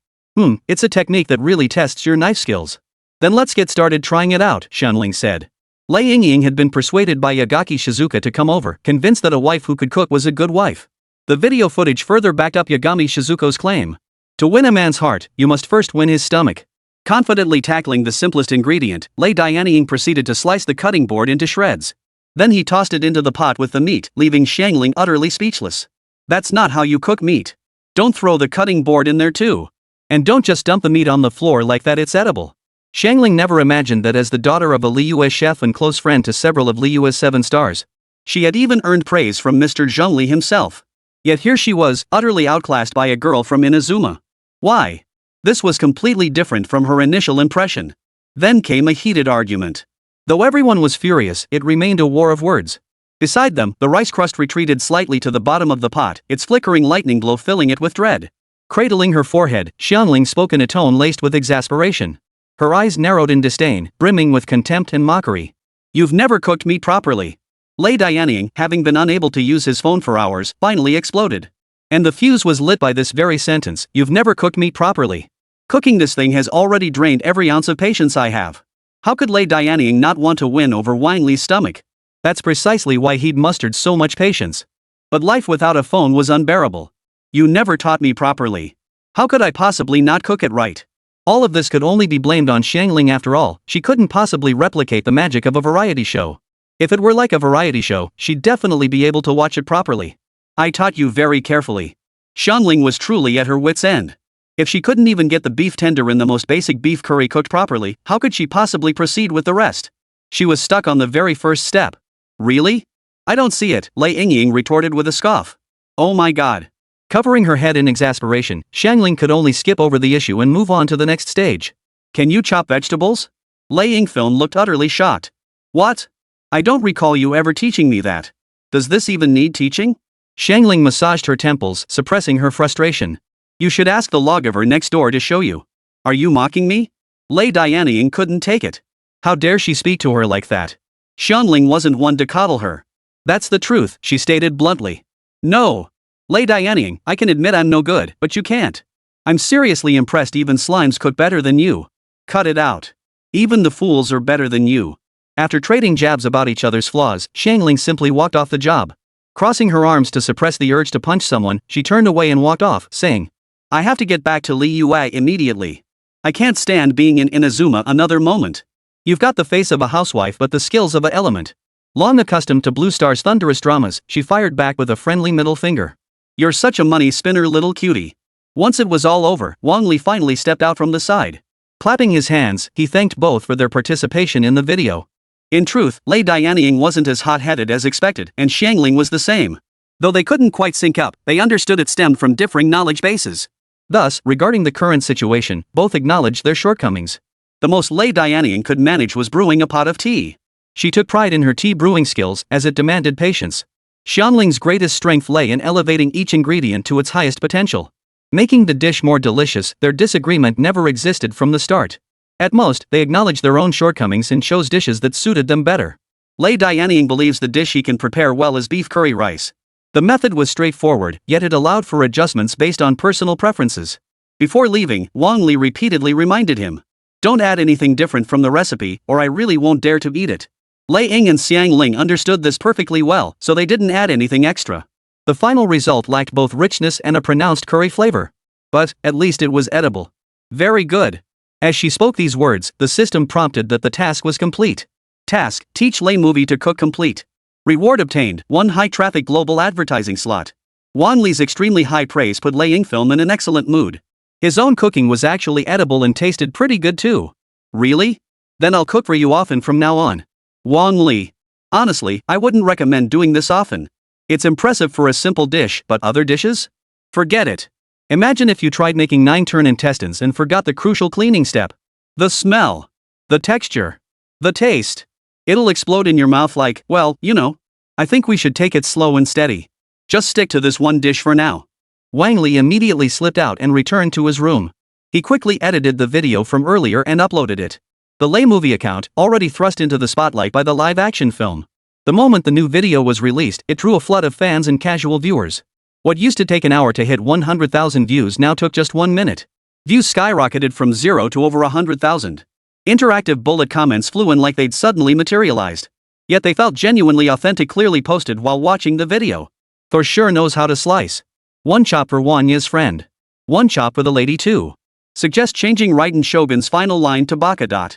It's a technique that really tests your knife skills. Then let's get started trying it out, Xiangling said. Lei Yingying had been persuaded by Yagaki Shizuka to come over, convinced that a wife who could cook was a good wife. The video footage further backed up Yagami Shizuko's claim. To win a man's heart, you must first win his stomach. Confidently tackling the simplest ingredient, Lei Dianying proceeded to slice the cutting board into shreds. Then he tossed it into the pot with the meat, leaving Xiangling utterly speechless. That's not how you cook meat. Don't throw the cutting board in there too. And don't just dump the meat on the floor like that, it's edible. Xiangling never imagined that as the daughter of a Liyue chef and close friend to several of Liyue's 7 stars, she had even earned praise from Mr. Zhongli himself. Yet here she was, utterly outclassed by a girl from Inazuma. Why? This was completely different from her initial impression. Then came a heated argument. Though everyone was furious, it remained a war of words. Beside them, the rice crust retreated slightly to the bottom of the pot, its flickering lightning glow filling it with dread. Cradling her forehead, Xiangling spoke in a tone laced with exasperation. Her eyes narrowed in disdain, brimming with contempt and mockery. You've never cooked meat properly. Lei Dianying, having been unable to use his phone for hours, finally exploded. And the fuse was lit by this very sentence, you've never cooked meat properly. Cooking this thing has already drained every ounce of patience I have. How could Lei Dianying not want to win over Wang Li's stomach? That's precisely why he'd mustered so much patience. But life without a phone was unbearable. You never taught me properly. How could I possibly not cook it right? All of this could only be blamed on Xiangling after all, she couldn't possibly replicate the magic of a variety show. If it were like a variety show, she'd definitely be able to watch it properly. I taught you very carefully. Xiangling was truly at her wit's end. If she couldn't even get the beef tender in the most basic beef curry cooked properly, how could she possibly proceed with the rest? She was stuck on the very first step. Really? I don't see it, Lei Yingying retorted with a scoff. Oh my god. Covering her head in exasperation, Xiangling could only skip over the issue and move on to the next stage. Can you chop vegetables? Lei Yingfilm looked utterly shocked. What? I don't recall you ever teaching me that. Does this even need teaching? Xiangling massaged her temples, suppressing her frustration. You should ask the lawgiver next door to show you. Are you mocking me? Lei Dianying couldn't take it. How dare she speak to her like that? Xiangling wasn't one to coddle her. That's the truth, she stated bluntly. No. Lei Dianying, I can admit I'm no good, but you can't. I'm seriously impressed even slimes cook better than you. Cut it out. Even the fools are better than you. After trading jabs about each other's flaws, Xiangling simply walked off the job. Crossing her arms to suppress the urge to punch someone, she turned away and walked off, saying, I have to get back to Liyue immediately. I can't stand being in Inazuma another moment. You've got the face of a housewife but the skills of an element. Long accustomed to Blue Star's thunderous dramas, she fired back with a friendly middle finger. You're such a money spinner, little cutie. Once it was all over, Wang Li finally stepped out from the side. Clapping his hands, he thanked both for their participation in the video. In truth, Lei Dianying wasn't as hot-headed as expected, and Xiangling was the same. Though they couldn't quite sync up, they understood it stemmed from differing knowledge bases. Thus, regarding the current situation, both acknowledged their shortcomings. The most Lei Dianying could manage was brewing a pot of tea. She took pride in her tea brewing skills, as it demanded patience. Xiangling's greatest strength lay in elevating each ingredient to its highest potential. Making the dish more delicious, their disagreement never existed from the start. At most, they acknowledged their own shortcomings and chose dishes that suited them better. Lei Dianying believes the dish he can prepare well is beef curry rice. The method was straightforward, yet it allowed for adjustments based on personal preferences. Before leaving, Wang Li repeatedly reminded him. Don't add anything different from the recipe, or I really won't dare to eat it. Lei Ying and Xiang Ling understood this perfectly well, so they didn't add anything extra. The final result lacked both richness and a pronounced curry flavor. But, at least it was edible. Very good. As she spoke these words, the system prompted that the task was complete. Task: teach Lei movie to cook complete. Reward obtained: 1 high-traffic global advertising slot. Wang Li's extremely high praise put Lei Ying film in an excellent mood. His own cooking was actually edible and tasted pretty good too. Really? Then I'll cook for you often from now on. Wang Li. Honestly, I wouldn't recommend doing this often. It's impressive for a simple dish, but other dishes? Forget it. Imagine if you tried making 9-turn intestines and forgot the crucial cleaning step. The smell. The texture. The taste. It'll explode in your mouth like, well, you know. I think we should take it slow and steady. Just stick to this one dish for now. Wang Li immediately slipped out and returned to his room. He quickly edited the video from earlier and uploaded it. The Lei movie account, already thrust into the spotlight by the live-action film. The moment the new video was released, it drew a flood of fans and casual viewers. What used to take an hour to hit 100,000 views now took just 1 minute. Views skyrocketed from 0 to over 100,000. Interactive bullet comments flew in like they'd suddenly materialized. Yet they felt genuinely authentic, clearly posted while watching the video. Thor sure knows how to slice. One chop for Wang Yi's friend. One chop for the lady too. Suggest changing Raiden Shogun's final line to Baka.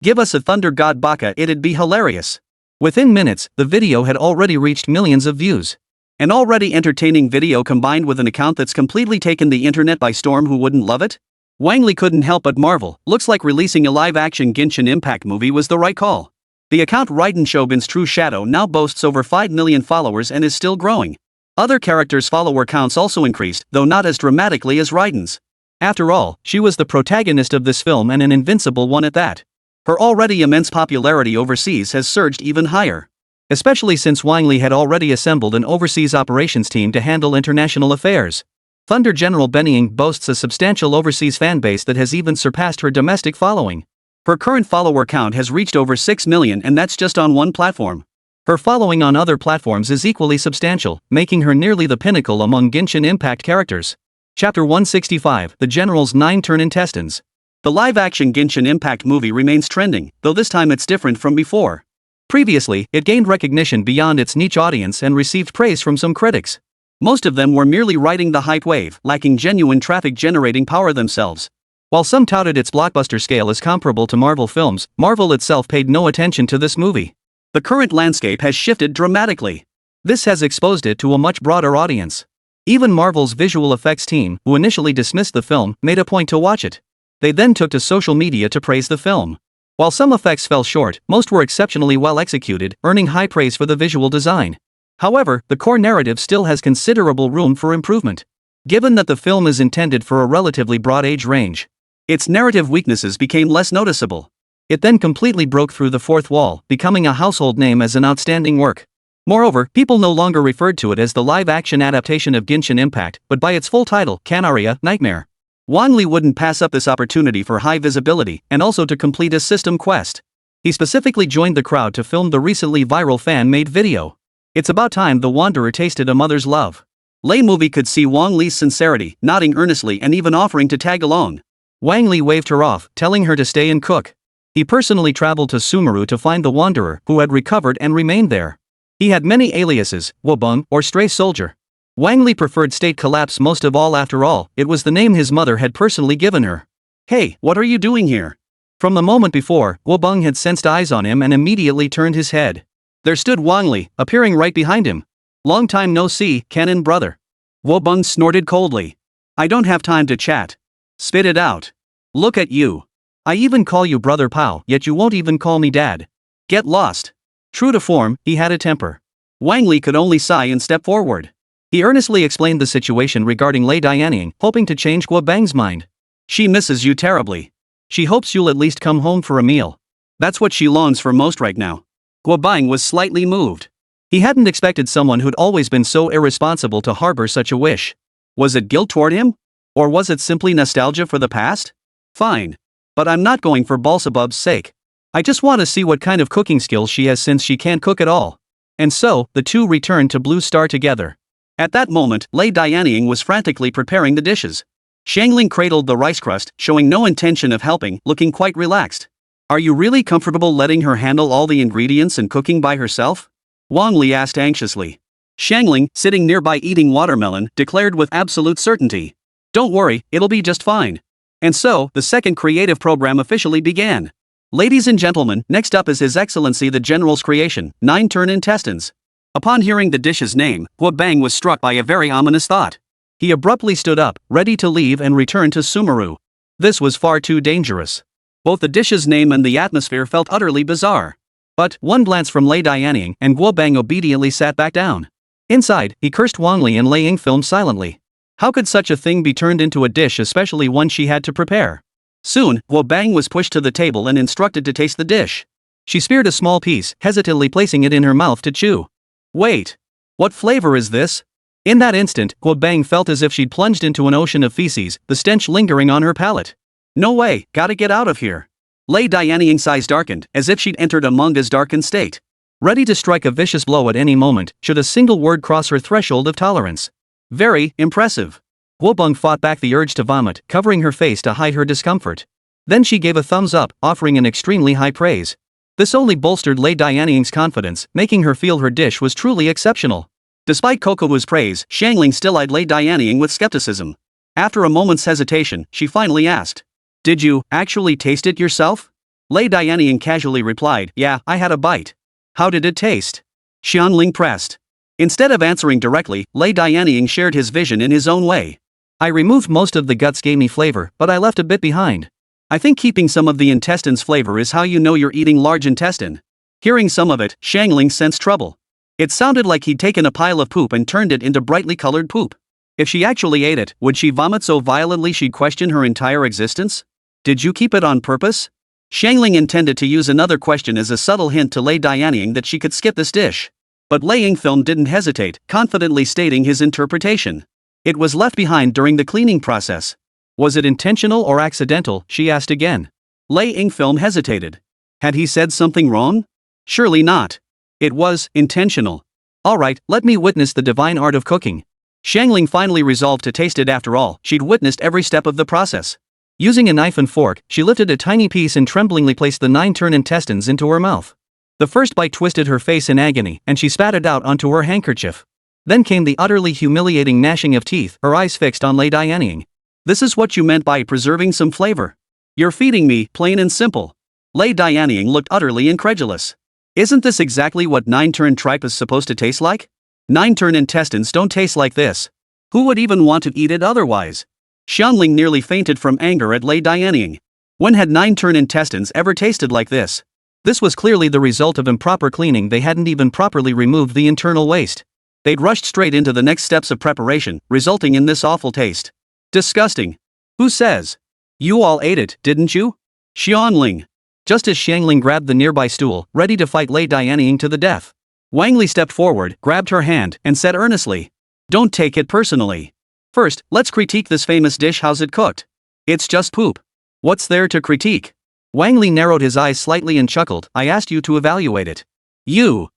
Give us a thunder god Baka, it'd be hilarious. Within minutes, the video had already reached millions of views. An already entertaining video combined with an account that's completely taken the internet by storm. Who wouldn't love it? Wang Li couldn't help but marvel. Looks like releasing a live-action Genshin Impact movie was the right call. The account Raiden Shogun's True Shadow now boasts over 5 million followers and is still growing. Other characters' follower counts also increased, though not as dramatically as Raiden's. After all, she was the protagonist of this film and an invincible one at that. Her already immense popularity overseas has surged even higher. Especially since Wang Li had already assembled an overseas operations team to handle international affairs. Thunder General Benying boasts a substantial overseas fanbase that has even surpassed her domestic following. Her current follower count has reached over 6 million, and that's just on one platform. Her following on other platforms is equally substantial, making her nearly the pinnacle among Genshin Impact characters. Chapter 165: The General's 9-turn intestines. The live-action Genshin Impact movie remains trending, though this time it's different from before. Previously, it gained recognition beyond its niche audience and received praise from some critics. Most of them were merely riding the hype wave, lacking genuine traffic-generating power themselves. While some touted its blockbuster scale as comparable to Marvel films, Marvel itself paid no attention to this movie. The current landscape has shifted dramatically. This has exposed it to a much broader audience. Even Marvel's visual effects team, who initially dismissed the film, made a point to watch it. They then took to social media to praise the film. While some effects fell short, most were exceptionally well executed, earning high praise for the visual design. However, the core narrative still has considerable room for improvement. Given that the film is intended for a relatively broad age range, its narrative weaknesses became less noticeable. It then completely broke through the fourth wall, becoming a household name as an outstanding work. Moreover, people no longer referred to it as the live-action adaptation of Genshin Impact, but by its full title, Canaria, Nightmare. Wang Li wouldn't pass up this opportunity for high visibility, and also to complete a system quest. He specifically joined the crowd to film the recently viral fan-made video. It's about time the Wanderer tasted a mother's love. Lei movie could see Wang Li's sincerity, nodding earnestly and even offering to tag along. Wang Li waved her off, telling her to stay and cook. He personally traveled to Sumeru to find the Wanderer, who had recovered and remained there. He had many aliases, Wobung, or Stray Soldier. Wang Li preferred State Collapse most of all. After all, it was the name his mother had personally given her. Hey, what are you doing here? From the moment before, Wobung had sensed eyes on him and immediately turned his head. There stood Wang Li, appearing right behind him. Long time no see, canon brother. Wobung snorted coldly. I don't have time to chat. Spit it out. Look at you. I even call you brother Pao, yet you won't even call me dad. Get lost. True to form, he had a temper. Wang Li could only sigh and step forward. He earnestly explained the situation regarding Lei Dianying, hoping to change Guo Bang's mind. She misses you terribly. She hopes you'll at least come home for a meal. That's what she longs for most right now. Guo Bang was slightly moved. He hadn't expected someone who'd always been so irresponsible to harbor such a wish. Was it guilt toward him? Or was it simply nostalgia for the past? Fine. But I'm not going for Balsabub's sake. I just want to see what kind of cooking skills she has, since she can't cook at all. And so, the two returned to Blue Star together. At that moment, Lei Dianying was frantically preparing the dishes. Xiangling cradled the rice crust, showing no intention of helping, looking quite relaxed. Are you really comfortable letting her handle all the ingredients and cooking by herself? Wang Li asked anxiously. Xiangling, sitting nearby eating watermelon, declared with absolute certainty. Don't worry, it'll be just fine. And so, the second creative program officially began. Ladies and gentlemen, next up is His Excellency the General's creation, 9-turn intestines. Upon hearing the dish's name, Guobang was struck by a very ominous thought. He abruptly stood up, ready to leave and return to Sumeru. This was far too dangerous. Both the dish's name and the atmosphere felt utterly bizarre. But, one glance from Lei Dianying and Guobang obediently sat back down. Inside, he cursed Wang Li and Lei Yingfilm silently. How could such a thing be turned into a dish, especially one she had to prepare? Soon, Guobang was pushed to the table and instructed to taste the dish. She speared a small piece, hesitantly placing it in her mouth to chew. Wait! What flavor is this? In that instant, Guobang felt as if she'd plunged into an ocean of feces, the stench lingering on her palate. No way, gotta get out of here. Lei Dianying's eyes darkened, as if she'd entered a manga's darkened state. Ready to strike a vicious blow at any moment, should a single word cross her threshold of tolerance. Very impressive. Guobang fought back the urge to vomit, covering her face to hide her discomfort. Then she gave a thumbs up, offering an extremely high praise. This only bolstered Lei Dianying's confidence, making her feel her dish was truly exceptional. Despite Kokowu's praise, Xiangling still eyed Lei Dianying with skepticism. After a moment's hesitation, she finally asked. Did you actually taste it yourself? Lei Dianying casually replied, yeah, I had a bite. How did it taste? Xiangling pressed. Instead of answering directly, Lei Dianying shared his vision in his own way. I removed most of the gut's gamey flavor, but I left a bit behind. I think keeping some of the intestine's flavor is how you know you're eating large intestine. Hearing some of it, Xiangling sensed trouble. It sounded like he'd taken a pile of poop and turned it into brightly colored poop. If she actually ate it, would she vomit so violently she'd question her entire existence? Did you keep it on purpose? Xiangling intended to use another question as a subtle hint to Lei Dianying that she could skip this dish. But Lei Yingfilm didn't hesitate, confidently stating his interpretation. It was left behind during the cleaning process. Was it intentional or accidental, she asked again. Lei Yingfilm hesitated. Had he said something wrong? Surely not. It was intentional. Alright, let me witness the divine art of cooking. Xiangling finally resolved to taste it after all, she'd witnessed every step of the process. Using a knife and fork, she lifted a tiny piece and tremblingly placed the 9-turn intestines into her mouth. The first bite twisted her face in agony, and she spat it out onto her handkerchief. Then came the utterly humiliating gnashing of teeth, her eyes fixed on Lei Dianying. This is what you meant by preserving some flavor? You're feeding me, plain and simple. Lei Dianying looked utterly incredulous. Isn't this exactly what 9-turn tripe is supposed to taste like? 9-turn intestines don't taste like this. Who would even want to eat it otherwise? Xiangling nearly fainted from anger at Lei Dianying. When had 9-turn intestines ever tasted like this? This was clearly the result of improper cleaning. They hadn't even properly removed the internal waste. They'd rushed straight into the next steps of preparation, resulting in this awful taste. Disgusting. Who says? You all ate it, didn't you? Xiangling. Just as Xiangling grabbed the nearby stool, ready to fight Lei Dianying to the death, Wang Li stepped forward, grabbed her hand, and said earnestly, don't take it personally. First, let's critique this famous dish. How's it cooked? It's just poop. What's there to critique? Wang Li narrowed his eyes slightly and chuckled, I asked you to evaluate it. You.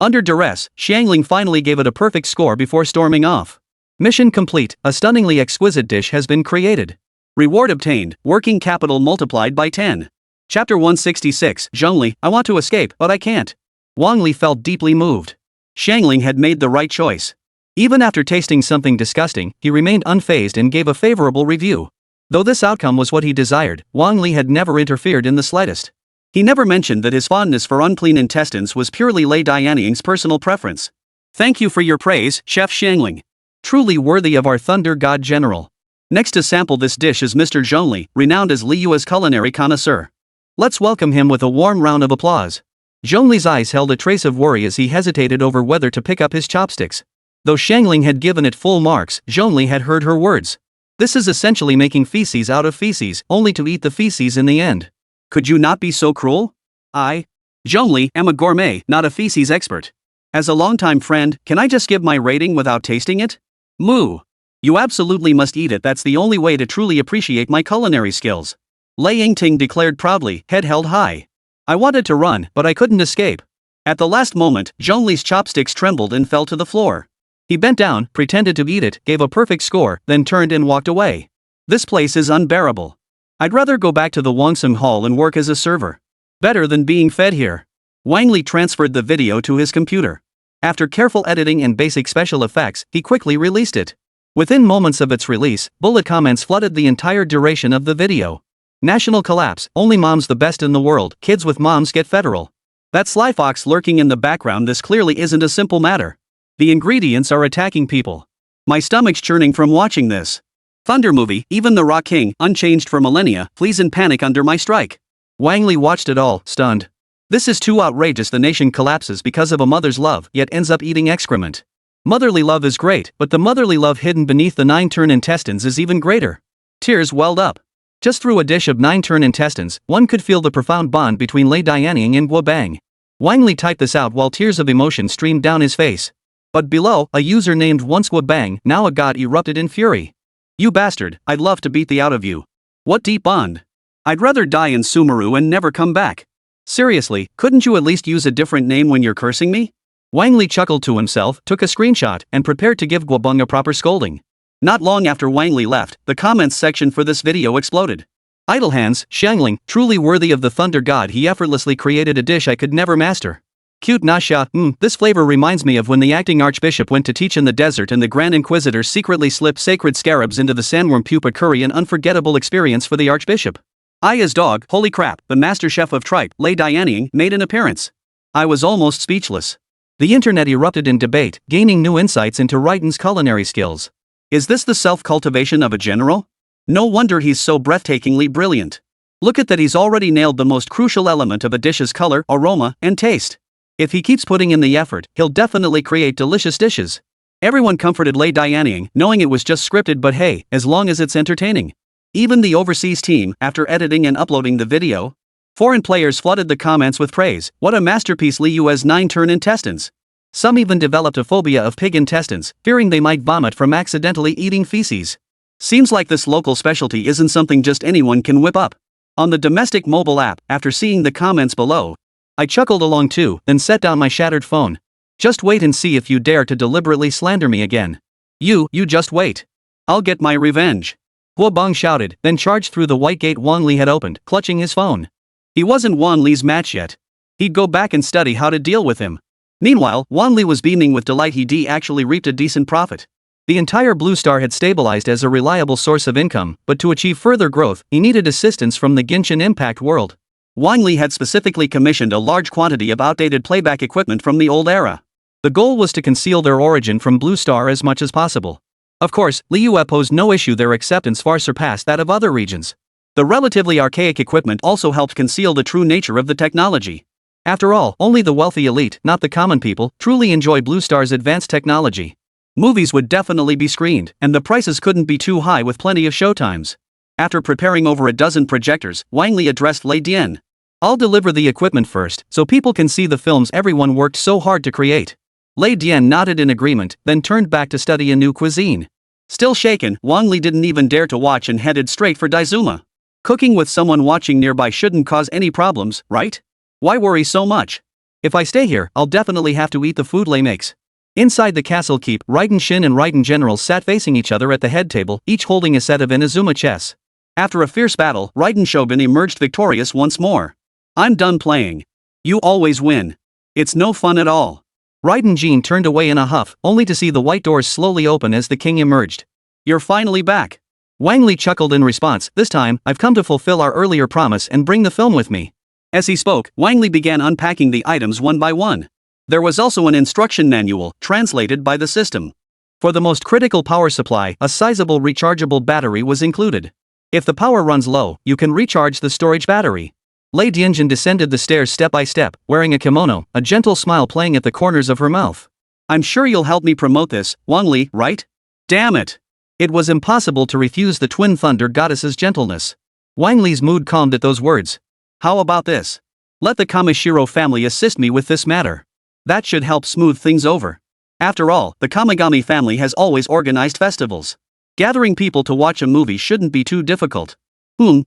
Under duress, Xiangling finally gave it a perfect score before storming off. Mission complete, a stunningly exquisite dish has been created. Reward obtained, working capital multiplied by 10. Chapter 166, Zhongli, I want to escape, but I can't. Wang Li felt deeply moved. Xiangling had made the right choice. Even after tasting something disgusting, he remained unfazed and gave a favorable review. Though this outcome was what he desired, Wang Li had never interfered in the slightest. He never mentioned that his fondness for unclean intestines was purely Lei Dianying's personal preference. Thank you for your praise, Chef Xiangling. Truly worthy of our Thunder God General. Next to sample this dish is Mr. Zhongli, renowned as Liyue's culinary connoisseur. Let's welcome him with a warm round of applause. Zhongli's eyes held a trace of worry as he hesitated over whether to pick up his chopsticks. Though Xiangling had given it full marks, Zhongli had heard her words. This is essentially making feces out of feces, only to eat the feces in the end. Could you not be so cruel? I, Zhongli, am a gourmet, not a feces expert. As a longtime friend, can I just give my rating without tasting it? Moo. You absolutely must eat it. That's the only way to truly appreciate my culinary skills. Lei Yingting declared proudly, head held high. I wanted to run, but I couldn't escape. At the last moment, Zhongli's chopsticks trembled and fell to the floor. He bent down, pretended to eat it, gave a perfect score, then turned and walked away. This place is unbearable. I'd rather go back to the Wongsung Hall and work as a server. Better than being fed here. Wang Li transferred the video to his computer. After careful editing and basic special effects, he quickly released it. Within moments of its release, bullet comments flooded the entire duration of the video. National collapse, only mom's the best in the world, kids with moms get federal. That sly fox lurking in the background, this clearly isn't a simple matter. The ingredients are attacking people. My stomach's churning from watching this. Thunder movie, even the Rock King, unchanged for millennia, flees in panic under my strike. Wang Li watched it all, stunned. This is too outrageous. The nation collapses because of a mother's love, yet ends up eating excrement. Motherly love is great, but the motherly love hidden beneath the 9-turn intestines is even greater. Tears welled up. Just through a dish of 9-turn intestines, one could feel the profound bond between Lei Dianying and Guo Bang. Wang Li typed this out while tears of emotion streamed down his face. But below, a user named once Guo Bang, now a god, erupted in fury. You bastard, I'd love to beat the out of you. What deep bond. I'd rather die in Sumeru and never come back. Seriously, couldn't you at least use a different name when you're cursing me? Wang Li chuckled to himself, took a screenshot, and prepared to give Guo Bang a proper scolding. Not long after Wang Li left, the comments section for this video exploded. Idle hands, Xiangling, truly worthy of the thunder god. He effortlessly created a dish I could never master. Cute Nasha, this flavor reminds me of when the acting archbishop went to teach in the desert and the Grand Inquisitor secretly slipped sacred scarabs into the sandworm pupa curry. An unforgettable experience for the archbishop. I as dog, holy crap, the master chef of tripe, Lei Dianying, made an appearance. I was almost speechless. The internet erupted in debate, gaining new insights into Raiden's culinary skills. Is this the self-cultivation of a general? No wonder he's so breathtakingly brilliant. Look at that, he's already nailed the most crucial element of a dish's color, aroma, and taste. If he keeps putting in the effort, he'll definitely create delicious dishes. Everyone comforted Lei Dianying, knowing it was just scripted, but hey, as long as it's entertaining. Even the overseas team, after editing and uploading the video, foreign players flooded the comments with praise. What a masterpiece, Liu has 9-turn intestines. Some even developed a phobia of pig intestines, fearing they might vomit from accidentally eating feces. Seems like this local specialty isn't something just anyone can whip up. On the domestic mobile app, after seeing the comments below, I chuckled along too, then set down my shattered phone. Just wait and see if you dare to deliberately slander me again. You just wait. I'll get my revenge. Guo Bang shouted, then charged through the white gate Wang Li had opened, clutching his phone. He wasn't Wang Li's match yet. He'd go back and study how to deal with him. Meanwhile, Wang Li was beaming with delight. He actually reaped a decent profit. The entire Blue Star had stabilized as a reliable source of income, but to achieve further growth, he needed assistance from the Genshin Impact world. Wang Li had specifically commissioned a large quantity of outdated playback equipment from the old era. The goal was to conceal their origin from Blue Star as much as possible. Of course, Liu posed no issue. Their acceptance far surpassed that of other regions. The relatively archaic equipment also helped conceal the true nature of the technology. After all, only the wealthy elite, not the common people, truly enjoy Blue Star's advanced technology. Movies would definitely be screened, and the prices couldn't be too high with plenty of showtimes. After preparing over a dozen projectors, Wang Li addressed Lei Dian. I'll deliver the equipment first, so people can see the films everyone worked so hard to create. Lei Dian nodded in agreement, then turned back to study a new cuisine. Still shaken, Wang Li didn't even dare to watch and headed straight for Daizuma. Cooking with someone watching nearby shouldn't cause any problems, right? Why worry so much? If I stay here, I'll definitely have to eat the food Lei makes. Inside the castle keep, Raiden Shin and Raiden General sat facing each other at the head table, each holding a set of Inazuma chess. After a fierce battle, Raiden Shogun emerged victorious once more. I'm done playing. You always win. It's no fun at all. Raiden Jin turned away in a huff, only to see the white doors slowly open as the king emerged. You're finally back. Wang Li chuckled in response. This time, I've come to fulfill our earlier promise and bring the film with me. As he spoke, Wang Li began unpacking the items one by one. There was also an instruction manual, translated by the system. For the most critical power supply, a sizable rechargeable battery was included. If the power runs low, you can recharge the storage battery. Lei Dianjin descended the stairs step by step, wearing a kimono, a gentle smile playing at the corners of her mouth. I'm sure you'll help me promote this, Wang Li, right? Damn it! It was impossible to refuse the twin thunder goddess's gentleness. Wang Li's mood calmed at those words. How about this? Let the Kamishiro family assist me with this matter. That should help smooth things over. After all, the Kamigami family has always organized festivals. Gathering people to watch a movie shouldn't be too difficult.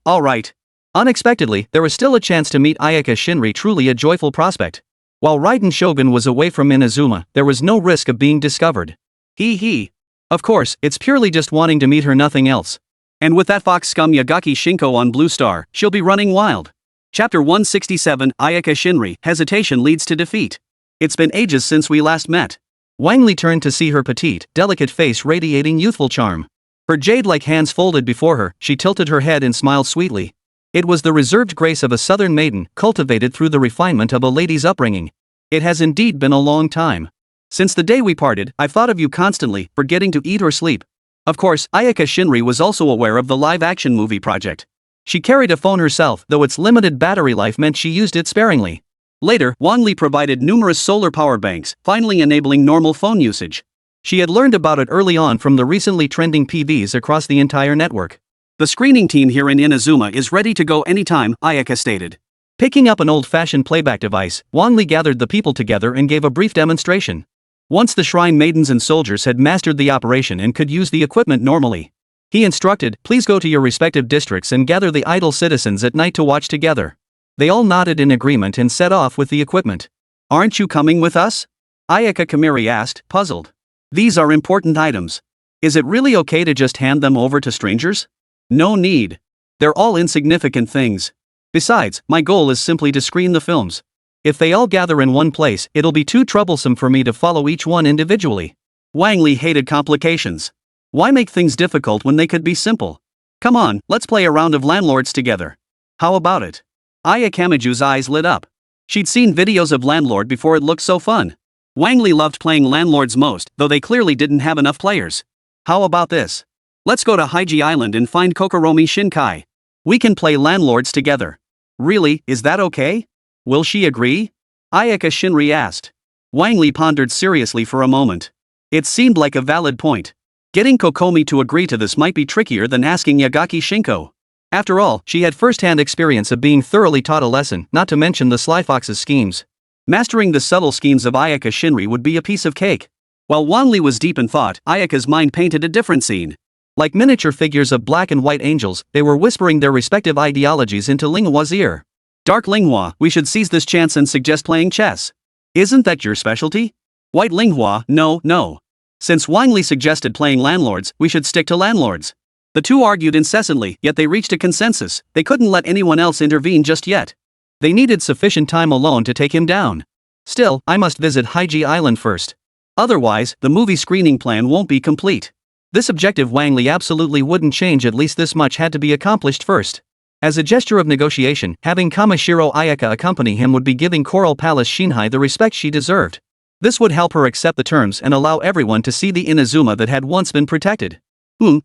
Alright. Unexpectedly, there was still a chance to meet Ayaka Shinri, truly a joyful prospect. While Raiden Shogun was away from Inazuma, there was no risk of being discovered. Hee hee. Of course, it's purely just wanting to meet her, nothing else. And with that fox scum Yagaki Shinko on Blue Star, she'll be running wild. Chapter 167, Ayaka Shinri, Hesitation Leads to Defeat. It's been ages since we last met. Wang Li turned to see her petite, delicate face radiating youthful charm. Her jade-like hands folded before her, she tilted her head and smiled sweetly. It was the reserved grace of a southern maiden, cultivated through the refinement of a lady's upbringing. It has indeed been a long time. Since the day we parted, I've thought of you constantly, forgetting to eat or sleep. Of course, Ayaka Shinri was also aware of the live-action movie project. She carried a phone herself, though its limited battery life meant she used it sparingly. Later, Wang Li provided numerous solar power banks, finally enabling normal phone usage. She had learned about it early on from the recently trending PVs across the entire network. The screening team here in Inazuma is ready to go anytime, Ayaka stated. Picking up an old-fashioned playback device, Wang Li gathered the people together and gave a brief demonstration. Once the shrine maidens and soldiers had mastered the operation and could use the equipment normally, he instructed, please go to your respective districts and gather the idle citizens at night to watch together. They all nodded in agreement and set off with the equipment. Aren't you coming with us? Ayaka Kamiri asked, puzzled. These are important items. Is it really okay to just hand them over to strangers? No need. They're all insignificant things. Besides, my goal is simply to screen the films. If they all gather in one place, it'll be too troublesome for me to follow each one individually. Wang Li hated complications. Why make things difficult when they could be simple? Come on, let's play a round of landlords together. How about it? Aya Kamiju's eyes lit up. She'd seen videos of landlord before it looked so fun. Wang Li loved playing landlords most, though they clearly didn't have enough players. How about this? Let's go to Haiji Island and find Kokoromi Shinkai. We can play landlords together. Really, is that okay? Will she agree? Ayaka Shinri asked. Wang Li pondered seriously for a moment. It seemed like a valid point. Getting Kokomi to agree to this might be trickier than asking Yagaki Shinko. After all, she had first-hand experience of being thoroughly taught a lesson, not to mention the Sly Fox's schemes. Mastering the subtle schemes of Ayaka Shinri would be a piece of cake. While Wang Li was deep in thought, Ayaka's mind painted a different scene. Like miniature figures of black and white angels, they were whispering their respective ideologies into Linghua's ear. Dark Linghua, we should seize this chance and suggest playing chess. Isn't that your specialty? White Linghua, no. Since Wang Li suggested playing landlords, we should stick to landlords. The two argued incessantly, yet they reached a consensus. They couldn't let anyone else intervene just yet. They needed sufficient time alone to take him down. Still, I must visit Haiji Island first. Otherwise, the movie screening plan won't be complete. This objective Wang Li absolutely wouldn't change, at least this much had to be accomplished first. As a gesture of negotiation, having Kamishiro Ayaka accompany him would be giving Coral Palace Shinhai the respect she deserved. This would help her accept the terms and allow everyone to see the Inazuma that had once been protected.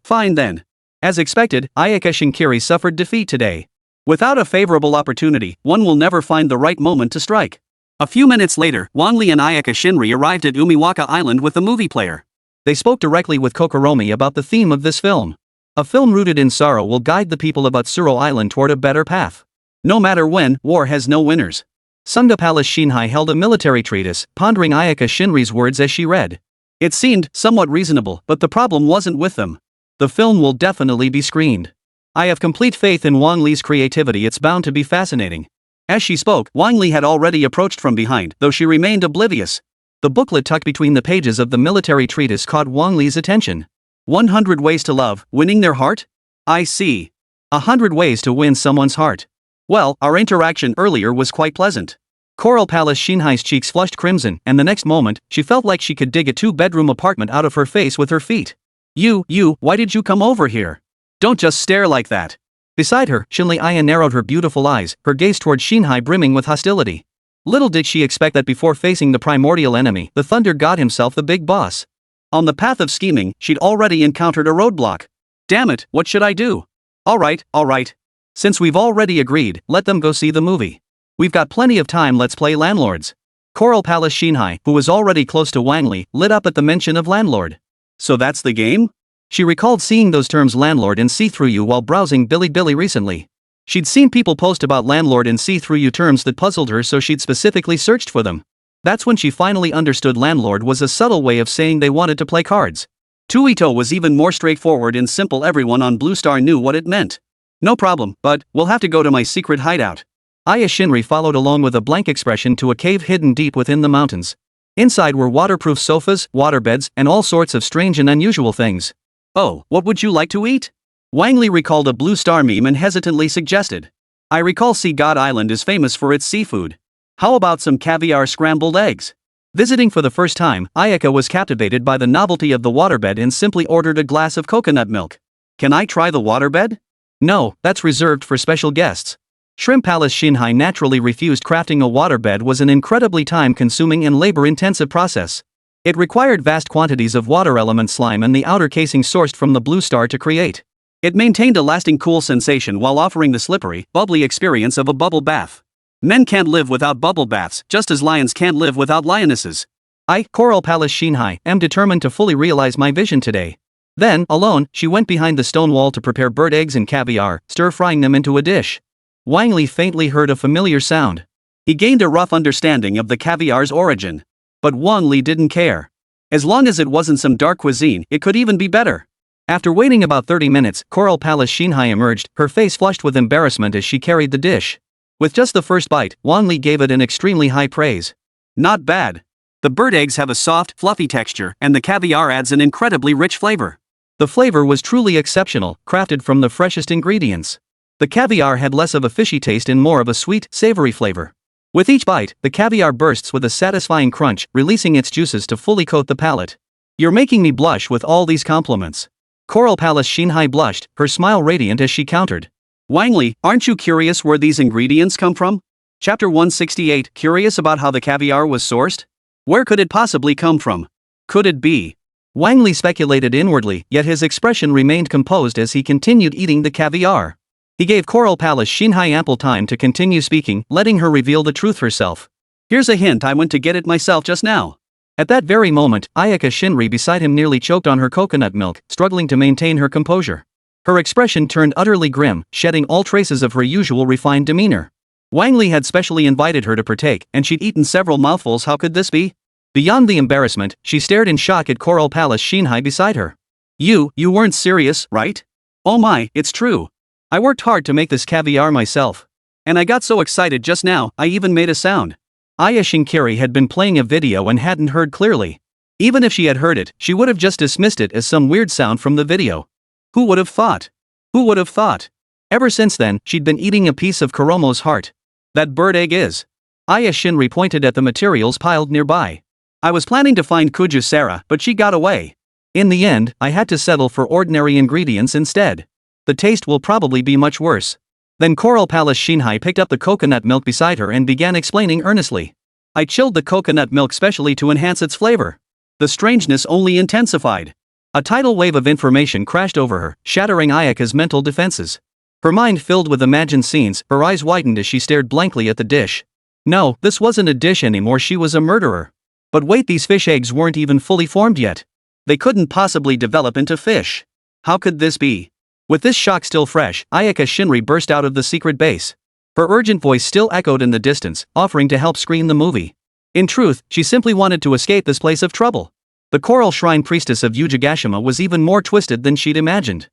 Fine then. As expected, Ayaka Shinkiri suffered defeat today. Without a favorable opportunity, one will never find the right moment to strike. A few minutes later, Wang Li and Ayaka Shinri arrived at Umiwaka Island with a movie player. They spoke directly with Kokoromi about the theme of this film. A film rooted in sorrow will guide the people of Utsuro Island toward a better path. No matter when, war has no winners. Sunda Palace Shinhai held a military treatise, pondering Ayaka Shinri's words as she read. It seemed somewhat reasonable, but the problem wasn't with them. The film will definitely be screened. I have complete faith in Wang Li's creativity, it's bound to be fascinating. As she spoke, Wang Li had already approached from behind, though she remained oblivious. The booklet tucked between the pages of the military treatise caught Wang Li's attention. 100 Ways to Love, Winning Their Heart? I see. 100 ways to win someone's heart. Well, our interaction earlier was quite pleasant. Coral Palace Shinhai's cheeks flushed crimson, and the next moment, she felt like she could dig a two-bedroom apartment out of her face with her feet. Why did you come over here? Don't just stare like that. Beside her, Shinli Aya narrowed her beautiful eyes, her gaze toward Shinhai brimming with hostility. Little did she expect that before facing the primordial enemy, the thunder god himself, the big boss. On the path of scheming, she'd already encountered a roadblock. Damn it, what should I do? Alright. Since we've already agreed, let them go see the movie. We've got plenty of time, let's play landlords. Coral Palace Shinhai, who was already close to Wang Li, lit up at the mention of landlord. So that's the game? She recalled seeing those terms landlord and see-through-you while browsing Bilibili recently. She'd seen people post about landlord and see-through-you terms that puzzled her, so she'd specifically searched for them. That's when she finally understood landlord was a subtle way of saying they wanted to play cards. Tuito was even more straightforward and simple, everyone on Blue Star knew what it meant. No problem, but we'll have to go to my secret hideout. Aya Shinri followed along with a blank expression to a cave hidden deep within the mountains. Inside were waterproof sofas, waterbeds, and all sorts of strange and unusual things. Oh, what would you like to eat? Wang Li recalled a blue star meme and hesitantly suggested. I recall Sea God Island is famous for its seafood. How about some caviar scrambled eggs? Visiting for the first time, Ayaka was captivated by the novelty of the waterbed and simply ordered a glass of coconut milk. Can I try the waterbed? No, that's reserved for special guests. Shrimp Palace Shinhai naturally refused. Crafting a waterbed was an incredibly time-consuming and labor-intensive process. It required vast quantities of water element slime and the outer casing sourced from the blue star to create. It maintained a lasting cool sensation while offering the slippery, bubbly experience of a bubble bath. Men can't live without bubble baths, just as lions can't live without lionesses. I, Coral Palace Shinhai, am determined to fully realize my vision today. Then, alone, she went behind the stone wall to prepare bird eggs and caviar, stir-frying them into a dish. Wang Li faintly heard a familiar sound. He gained a rough understanding of the caviar's origin. But Wang Li didn't care. As long as it wasn't some dark cuisine, it could even be better. After waiting about 30 minutes, Coral Palace Shinhai emerged, her face flushed with embarrassment as she carried the dish. With just the first bite, Wang Li gave it an extremely high praise. Not bad. The bird eggs have a soft, fluffy texture, and the caviar adds an incredibly rich flavor. The flavor was truly exceptional, crafted from the freshest ingredients. The caviar had less of a fishy taste and more of a sweet, savory flavor. With each bite, the caviar bursts with a satisfying crunch, releasing its juices to fully coat the palate. You're making me blush with all these compliments. Coral Palace Shinhai blushed, her smile radiant as she countered. Wang Li, aren't you curious where these ingredients come from? Chapter 168, curious about how the caviar was sourced? Where could it possibly come from? Could it be? Wang Li speculated inwardly, yet his expression remained composed as he continued eating the caviar. He gave Coral Palace Shinhai ample time to continue speaking, letting her reveal the truth herself. Here's a hint, I went to get it myself just now. At that very moment, Ayaka Shinri beside him nearly choked on her coconut milk, struggling to maintain her composure. Her expression turned utterly grim, shedding all traces of her usual refined demeanor. Wang Li had specially invited her to partake, and she'd eaten several mouthfuls. How could this be? Beyond the embarrassment, she stared in shock at Coral Palace Shinhai beside her. You weren't serious, right? Oh my, it's true. I worked hard to make this caviar myself. And I got so excited just now, I even made a sound. Aya Shinkiri had been playing a video and hadn't heard clearly. Even if she had heard it, she would have just dismissed it as some weird sound from the video. Who would have thought? Who would have thought? Ever since then, she'd been eating a piece of Kuromo's heart. That bird egg is. Aya Shinri pointed at the materials piled nearby. I was planning to find Kuju Sarah, but she got away. In the end, I had to settle for ordinary ingredients instead. The taste will probably be much worse. Then Coral Palace Shinhai picked up the coconut milk beside her and began explaining earnestly. I chilled the coconut milk specially to enhance its flavor. The strangeness only intensified. A tidal wave of information crashed over her, shattering Ayaka's mental defenses. Her mind filled with imagined scenes, her eyes widened as she stared blankly at the dish. No, this wasn't a dish anymore, she was a murderer. But wait, these fish eggs weren't even fully formed yet. They couldn't possibly develop into fish. How could this be? With this shock still fresh, Ayaka Shinri burst out of the secret base. Her urgent voice still echoed in the distance, offering to help screen the movie. In truth, she simply wanted to escape this place of trouble. The Coral Shrine Priestess of Yujigashima was even more twisted than she'd imagined.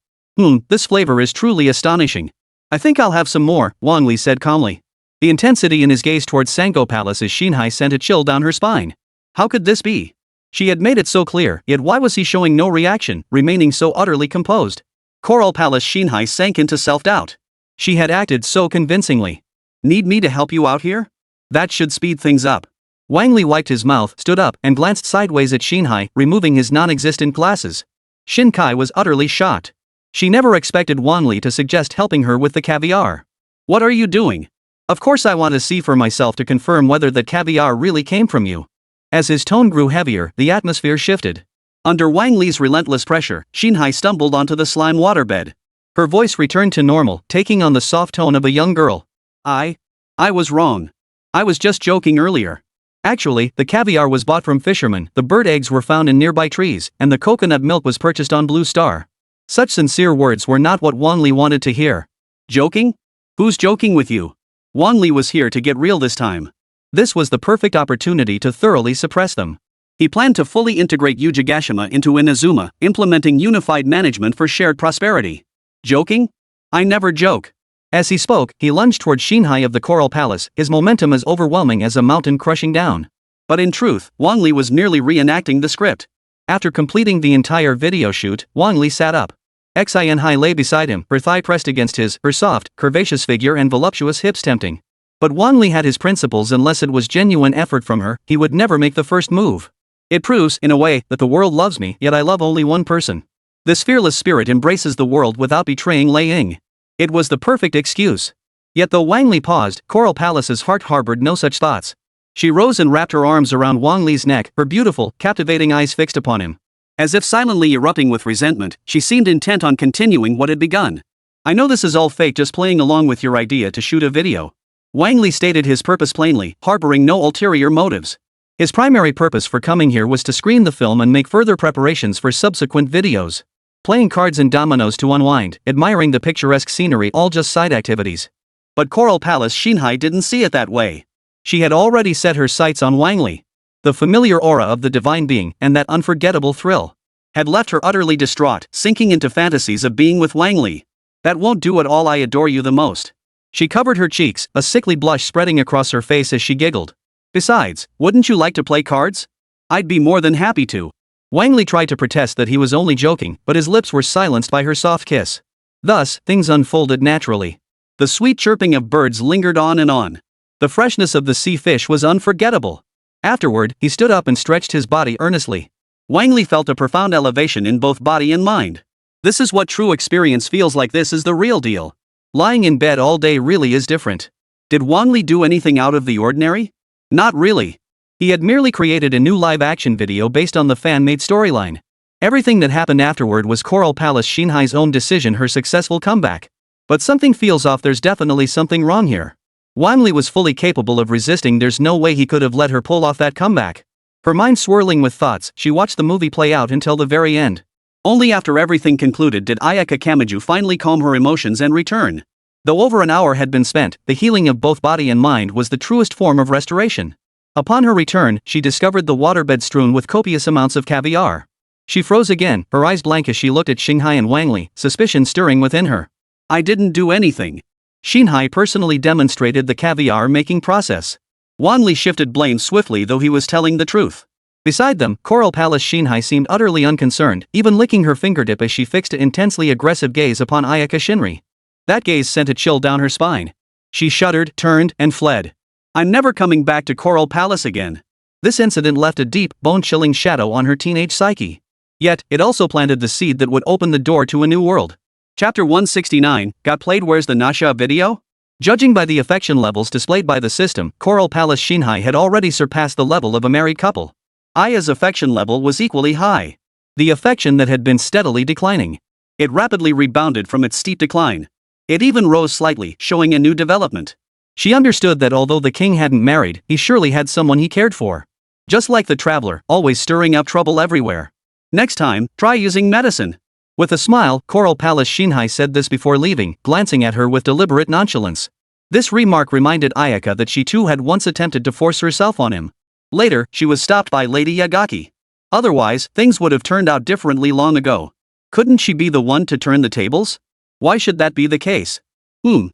This flavor is truly astonishing. I think I'll have some more, Wang Li said calmly. The intensity in his gaze towards Sango Palace as Shinhai sent a chill down her spine. How could this be? She had made it so clear, yet why was he showing no reaction, remaining so utterly composed? Coral Palace Shinhai sank into self-doubt. She had acted so convincingly. Need me to help you out here? That should speed things up. Wang Li wiped his mouth, stood up, and glanced sideways at Shinhai, removing his non-existent glasses. Shinkai was utterly shocked. She never expected Wang Li to suggest helping her with the caviar. What are you doing? Of course I want to see for myself to confirm whether that caviar really came from you. As his tone grew heavier, the atmosphere shifted. Under Wang Li's relentless pressure, Shinhai stumbled onto the slime waterbed. Her voice returned to normal, taking on the soft tone of a young girl. I was wrong. I was just joking earlier. Actually, the caviar was bought from fishermen, the bird eggs were found in nearby trees, and the coconut milk was purchased on Blue Star. Such sincere words were not what Wang Li wanted to hear. Joking? Who's joking with you? Wang Li was here to get real this time. This was the perfect opportunity to thoroughly suppress them. He planned to fully integrate Yujigashima into Inazuma, implementing unified management for shared prosperity. Joking? I never joke. As he spoke, he lunged toward Shinhai of the Coral Palace, his momentum as overwhelming as a mountain crushing down. But in truth, Wang Li was merely reenacting the script. After completing the entire video shoot, Wang Li sat up. Xin lay beside him, her thigh pressed against his, her soft, curvaceous figure and voluptuous hips tempting. But Wang Li had his principles. Unless it was genuine effort from her, he would never make the first move. It proves, in a way, that the world loves me, yet I love only one person. This fearless spirit embraces the world without betraying Lei Ying. It was the perfect excuse. Yet though Wang Li paused, Coral Palace's heart harbored no such thoughts. She rose and wrapped her arms around Wang Li's neck, her beautiful, captivating eyes fixed upon him. As if silently erupting with resentment, she seemed intent on continuing what had begun. I know this is all fake, just playing along with your idea to shoot a video. Wang Li stated his purpose plainly, harboring no ulterior motives. His primary purpose for coming here was to screen the film and make further preparations for subsequent videos. Playing cards and dominoes to unwind, admiring the picturesque scenery, all just side activities. But Coral Palace Xinhai didn't see it that way. She had already set her sights on Wang Li. The familiar aura of the divine being, and that unforgettable thrill, had left her utterly distraught, sinking into fantasies of being with Wang Li. That won't do at all, I adore you the most. She covered her cheeks, a sickly blush spreading across her face as she giggled. Besides, wouldn't you like to play cards? I'd be more than happy to. Wang Li tried to protest that he was only joking, but his lips were silenced by her soft kiss. Thus, things unfolded naturally. The sweet chirping of birds lingered on and on. The freshness of the sea fish was unforgettable. Afterward, he stood up and stretched his body earnestly. Wang Li felt a profound elevation in both body and mind. This is what true experience feels like. This is the real deal. Lying in bed all day really is different. Did Wang Li do anything out of the ordinary? Not really. He had merely created a new live-action video based on the fan-made storyline. Everything that happened afterward was Coral Palace Xinhai's own decision, her successful comeback. But something feels off. There's definitely something wrong here. Wang Li was fully capable of resisting. There's no way he could have let her pull off that comeback. Her mind swirling with thoughts, she watched the movie play out until the very end. Only after everything concluded did Ayaka Kamiju finally calm her emotions and return. Though over an hour had been spent, the healing of both body and mind was the truest form of restoration. Upon her return, she discovered the waterbed strewn with copious amounts of caviar. She froze again, her eyes blank as she looked at Xinhai and Wang Li, suspicion stirring within her. I didn't do anything. Xinhai personally demonstrated the caviar-making process. Wang Li shifted blame swiftly, though he was telling the truth. Beside them, Coral Palace Xinhai seemed utterly unconcerned, even licking her fingertip as she fixed an intensely aggressive gaze upon Ayaka Shinri. That gaze sent a chill down her spine. She shuddered, turned, and fled. I'm never coming back to Coral Palace again. This incident left a deep, bone-chilling shadow on her teenage psyche. Yet, it also planted the seed that would open the door to a new world. Chapter 169, got played. Where's the Nasha video? Judging by the affection levels displayed by the system, Coral Palace Xinhai had already surpassed the level of a married couple. Aya's affection level was equally high. The affection that had been steadily declining. It rapidly rebounded from its steep decline. It even rose slightly, showing a new development. She understood that although the king hadn't married, he surely had someone he cared for. Just like the traveler, always stirring up trouble everywhere. Next time, try using medicine. With a smile, Coral Palace Xinhai said this before leaving, glancing at her with deliberate nonchalance. This remark reminded Ayaka that she too had once attempted to force herself on him. Later, she was stopped by Lady Yagaki. Otherwise, things would have turned out differently long ago. Couldn't she be the one to turn the tables? Why should that be the case?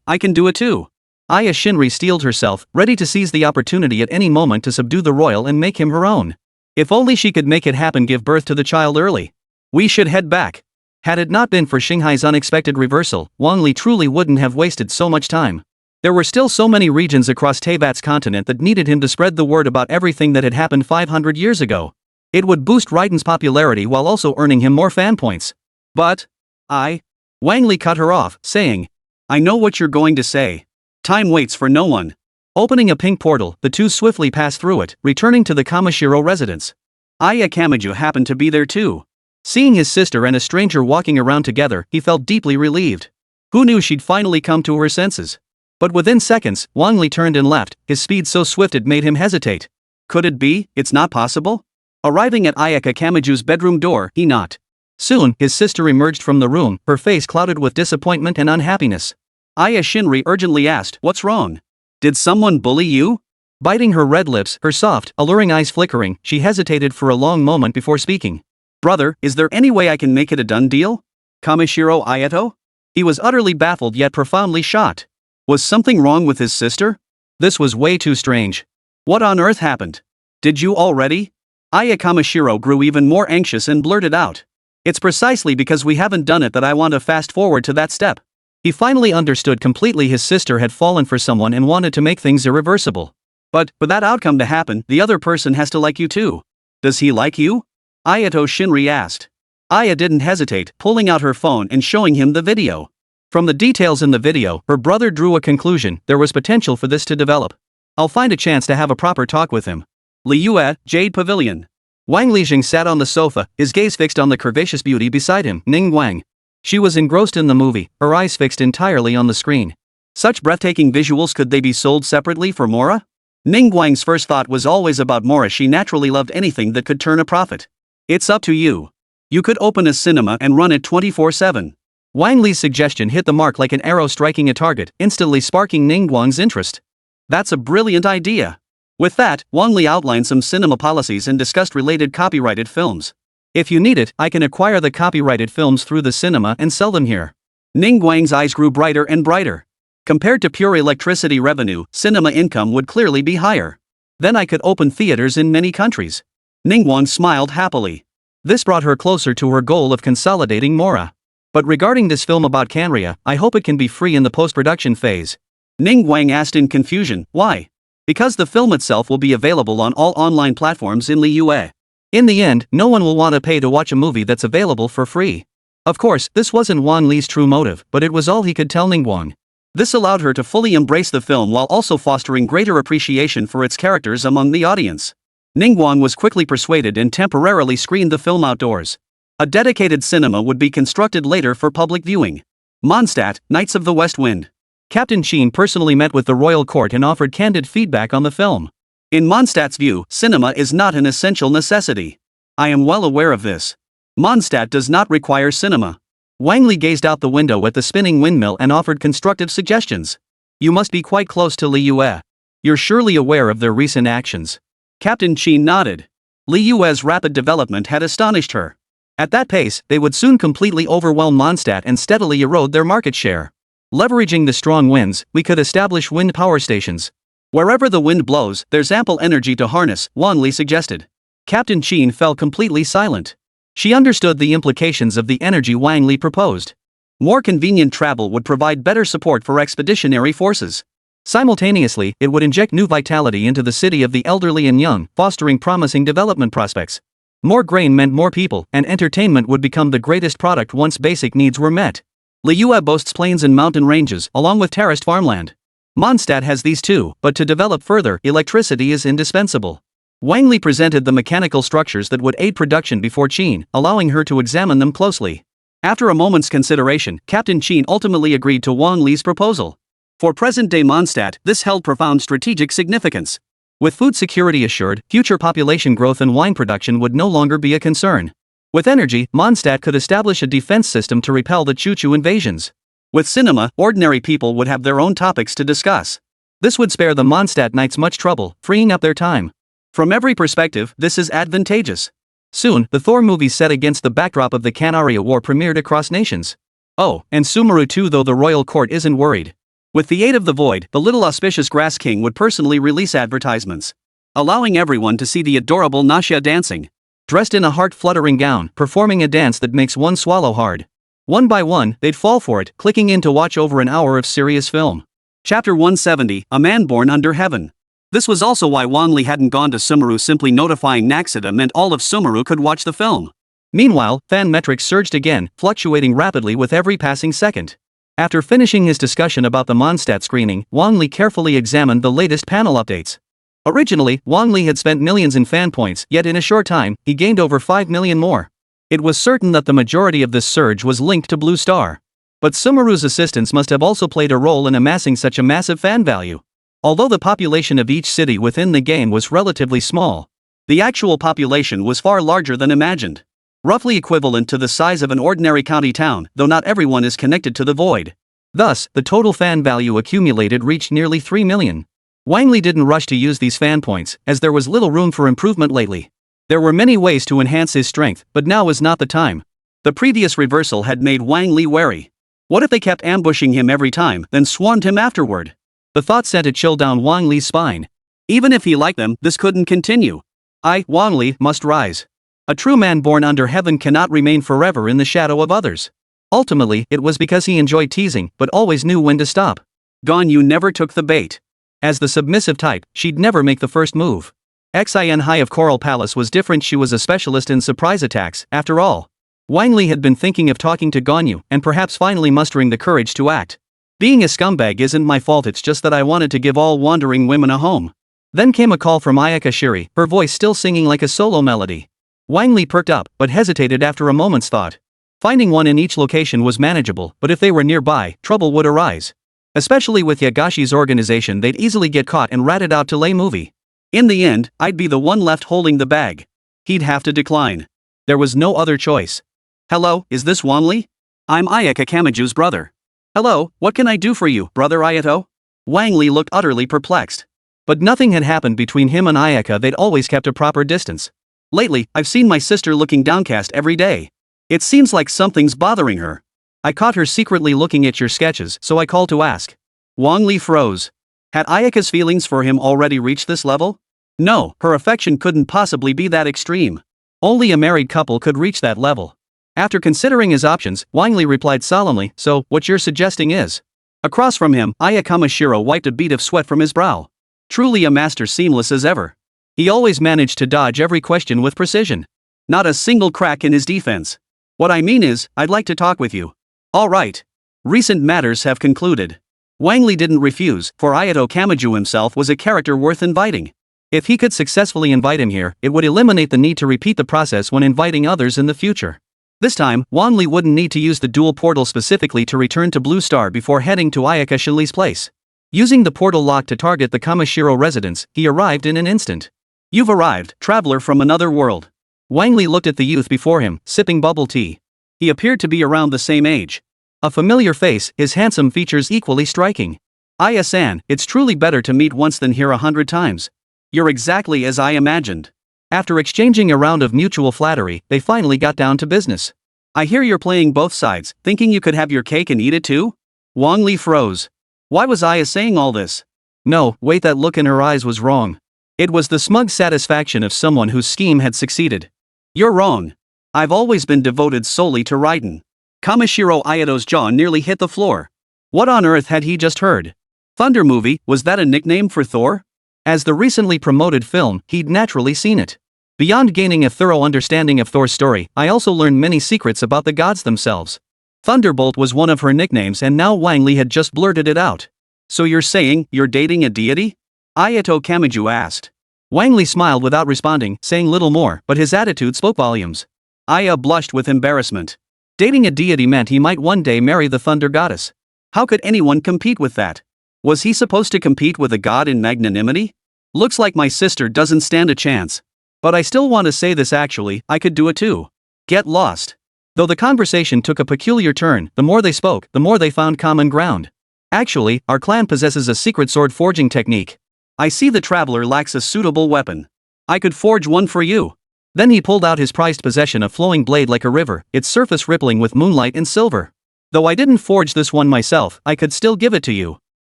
I can do it too. Aya Shinri steeled herself, ready to seize the opportunity at any moment to subdue the royal and make him her own. If only she could make it happen, give birth to the child early. We should head back. Had it not been for Xinhai's unexpected reversal, Wang Li truly wouldn't have wasted so much time. There were still so many regions across Teyvat's continent that needed him to spread the word about everything that had happened 500 years ago. It would boost Raiden's popularity while also earning him more fan points. But, Wang Li cut her off, saying, I know what you're going to say. Time waits for no one. Opening a pink portal, the two swiftly passed through it, returning to the Kamishiro residence. Aya Kamiju happened to be there too. Seeing his sister and a stranger walking around together, he felt deeply relieved. Who knew she'd finally come to her senses? But within seconds, Wang Li turned and left, his speed so swift it made him hesitate. Could it be? It's not possible? Arriving at Ayaka Kamiju's bedroom door, he knocked. Soon, his sister emerged from the room, her face clouded with disappointment and unhappiness. Aya Shinri urgently asked, What's wrong? Did someone bully you? Biting her red lips, her soft, alluring eyes flickering, she hesitated for a long moment before speaking. Brother, is there any way I can make it a done deal? Kamishiro Ayato? He was utterly baffled yet profoundly shocked. Was something wrong with his sister? This was way too strange. What on earth happened? Did you already? Aya Kamashiro grew even more anxious and blurted out. It's precisely because we haven't done it that I want to fast forward to that step. He finally understood completely his sister had fallen for someone and wanted to make things irreversible. But, for that outcome to happen, the other person has to like you too. Does he like you? Ayato Shinri asked. Aya didn't hesitate, pulling out her phone and showing him the video. From the details in the video, her brother drew a conclusion: there was potential for this to develop. I'll find a chance to have a proper talk with him. Liyue, Jade Pavilion. Wang Li sat on the sofa, his gaze fixed on the curvaceous beauty beside him, Ning Wang. She was engrossed in the movie, her eyes fixed entirely on the screen. Such breathtaking visuals, could they be sold separately for Mora? Ning Wang's first thought was always about Mora. She naturally loved anything that could turn a profit. It's up to you. You could open a cinema and run it 24/7. Wang Li's suggestion hit the mark like an arrow striking a target, instantly sparking Ning Wang's interest. That's a brilliant idea. With that, Wang Li outlined some cinema policies and discussed related copyrighted films. If you need it, I can acquire the copyrighted films through the cinema and sell them here. Ning Wang's eyes grew brighter and brighter. Compared to pure electricity revenue, cinema income would clearly be higher. Then I could open theaters in many countries. Ning Wang smiled happily. This brought her closer to her goal of consolidating Mora. But regarding this film about Canria, I hope it can be free in the post-production phase. Ning Wang asked in confusion, why? Because the film itself will be available on all online platforms in Liyue. In the end, no one will want to pay to watch a movie that's available for free. Of course, this wasn't Wang Li's true motive, but it was all he could tell Ning Wang. This allowed her to fully embrace the film while also fostering greater appreciation for its characters among the audience. Ning Wang was quickly persuaded and temporarily screened the film outdoors. A dedicated cinema would be constructed later for public viewing. Mondstadt, Knights of the West Wind. Captain Sheen personally met with the royal court and offered candid feedback on the film. In Mondstadt's view, cinema is not an essential necessity. I am well aware of this. Mondstadt does not require cinema. Wang Li gazed out the window at the spinning windmill and offered constructive suggestions. You must be quite close to Liyue. You're surely aware of their recent actions. Captain Sheen nodded. Liyue's rapid development had astonished her. At that pace, they would soon completely overwhelm Mondstadt and steadily erode their market share. Leveraging the strong winds, we could establish wind power stations. Wherever the wind blows, there's ample energy to harness, Wang Li suggested. Captain Sheen fell completely silent. She understood the implications of the energy Wang Li proposed. More convenient travel would provide better support for expeditionary forces. Simultaneously, it would inject new vitality into the city of the elderly and young, fostering promising development prospects. More grain meant more people, and entertainment would become the greatest product once basic needs were met. Liyue boasts plains and mountain ranges, along with terraced farmland. Mondstadt has these too, but to develop further, electricity is indispensable. Wang Li presented the mechanical structures that would aid production before Qin, allowing her to examine them closely. After a moment's consideration, Captain Qin ultimately agreed to Wang Li's proposal. For present-day Mondstadt, this held profound strategic significance. With food security assured, future population growth and wine production would no longer be a concern. With energy, Mondstadt could establish a defense system to repel the Chuchu invasions. With cinema, ordinary people would have their own topics to discuss. This would spare the Mondstadt Knights much trouble, freeing up their time. From every perspective, this is advantageous. Soon, the Thor movie set against the backdrop of the Canaria War premiered across nations. Oh, and Sumeru too, though the royal court isn't worried. With the aid of the Void, the little auspicious Grass King would personally release advertisements, allowing everyone to see the adorable Nasha dancing. Dressed in a heart-fluttering gown, performing a dance that makes one swallow hard. One by one, they'd fall for it, clicking in to watch over an hour of serious film. Chapter 170, A Man Born Under Heaven. This was also why Wang Li hadn't gone to Sumeru. Simply notifying Naxita meant all of Sumeru could watch the film. Meanwhile, fan metrics surged again, fluctuating rapidly with every passing second. After finishing his discussion about the Mondstadt screening, Wang Li carefully examined the latest panel updates. Originally, Wang Li had spent millions in fan points, yet in a short time, he gained over 5 million more. It was certain that the majority of this surge was linked to Blue Star. But Sumeru's assistance must have also played a role in amassing such a massive fan value. Although the population of each city within the game was relatively small, the actual population was far larger than imagined. Roughly equivalent to the size of an ordinary county town, though not everyone is connected to the Void. Thus, the total fan value accumulated reached nearly 3 million. Wang Li didn't rush to use these fan points, as there was little room for improvement lately. There were many ways to enhance his strength, but now was not the time. The previous reversal had made Wang Li wary. What if they kept ambushing him every time, then swarmed him afterward? The thought sent a chill down Wang Li's spine. Even if he liked them, this couldn't continue. Wang Li, must rise. A true man born under heaven cannot remain forever in the shadow of others. Ultimately, it was because he enjoyed teasing, but always knew when to stop. Gonyu never took the bait. As the submissive type, she'd never make the first move. Xin High of Coral Palace was different. She was a specialist in surprise attacks, after all. Wang Li had been thinking of talking to Gonyu, and perhaps finally mustering the courage to act. Being a scumbag isn't my fault, it's just that I wanted to give all wandering women a home. Then came a call from Ayaka Shiri, her voice still singing like a solo melody. Wang Li perked up, but hesitated after a moment's thought. Finding one in each location was manageable, but if they were nearby, trouble would arise. Especially with Yagashi's organization, they'd easily get caught and ratted out to lay movie. In the end, I'd be the one left holding the bag. He'd have to decline. There was no other choice. Hello, is this Wang Li? I'm Ayaka Kamiju's brother. Hello, what can I do for you, Brother Ittō? Wang Li looked utterly perplexed. But nothing had happened between him and Ayaka. They'd always kept a proper distance. Lately, I've seen my sister looking downcast every day. It seems like something's bothering her. I caught her secretly looking at your sketches, so I called to ask. Wang Li froze. Had Ayaka's feelings for him already reached this level? No, her affection couldn't possibly be that extreme. Only a married couple could reach that level. After considering his options, Wang Li replied solemnly, so, what you're suggesting is? Across from him, Ayaka Mashiro wiped a bead of sweat from his brow. Truly a master, seamless as ever. He always managed to dodge every question with precision. Not a single crack in his defense. What I mean is, I'd like to talk with you. All right. Recent matters have concluded. Wang Li didn't refuse, for Ittō Kamiju himself was a character worth inviting. If he could successfully invite him here, it would eliminate the need to repeat the process when inviting others in the future. This time, Wang Li wouldn't need to use the dual portal specifically to return to Blue Star before heading to Ayaka Shili's place. Using the portal lock to target the Kamashiro residence, he arrived in an instant. You've arrived, traveler from another world. Wang Li looked at the youth before him, sipping bubble tea. He appeared to be around the same age. A familiar face, his handsome features equally striking. Aya-san, it's truly better to meet once than hear 100 times. You're exactly as I imagined. After exchanging a round of mutual flattery, they finally got down to business. I hear you're playing both sides, thinking you could have your cake and eat it too? Wang Li froze. Why was Aya saying all this? No, wait, that look in her eyes was wrong. It was the smug satisfaction of someone whose scheme had succeeded. You're wrong. I've always been devoted solely to Raiden. Kamashiro Ayato's jaw nearly hit the floor. What on earth had he just heard? Thunder movie, was that a nickname for Thor? As the recently promoted film, he'd naturally seen it. Beyond gaining a thorough understanding of Thor's story, I also learned many secrets about the gods themselves. Thunderbolt was one of her nicknames, and now Wang Li had just blurted it out. So you're saying, you're dating a deity? Ittō Kamiju asked. Wang Li smiled without responding, saying little more, but his attitude spoke volumes. Aya blushed with embarrassment. Dating a deity meant he might one day marry the thunder goddess. How could anyone compete with that? Was he supposed to compete with a god in magnanimity? Looks like my sister doesn't stand a chance. But I still want to say this, actually, I could do it too. Get lost. Though the conversation took a peculiar turn, the more they spoke, the more they found common ground. Actually, our clan possesses a secret sword forging technique. I see the traveler lacks a suitable weapon. I could forge one for you. Then he pulled out his prized possession, a flowing blade like a river, its surface rippling with moonlight and silver. Though I didn't forge this one myself, I could still give it to you.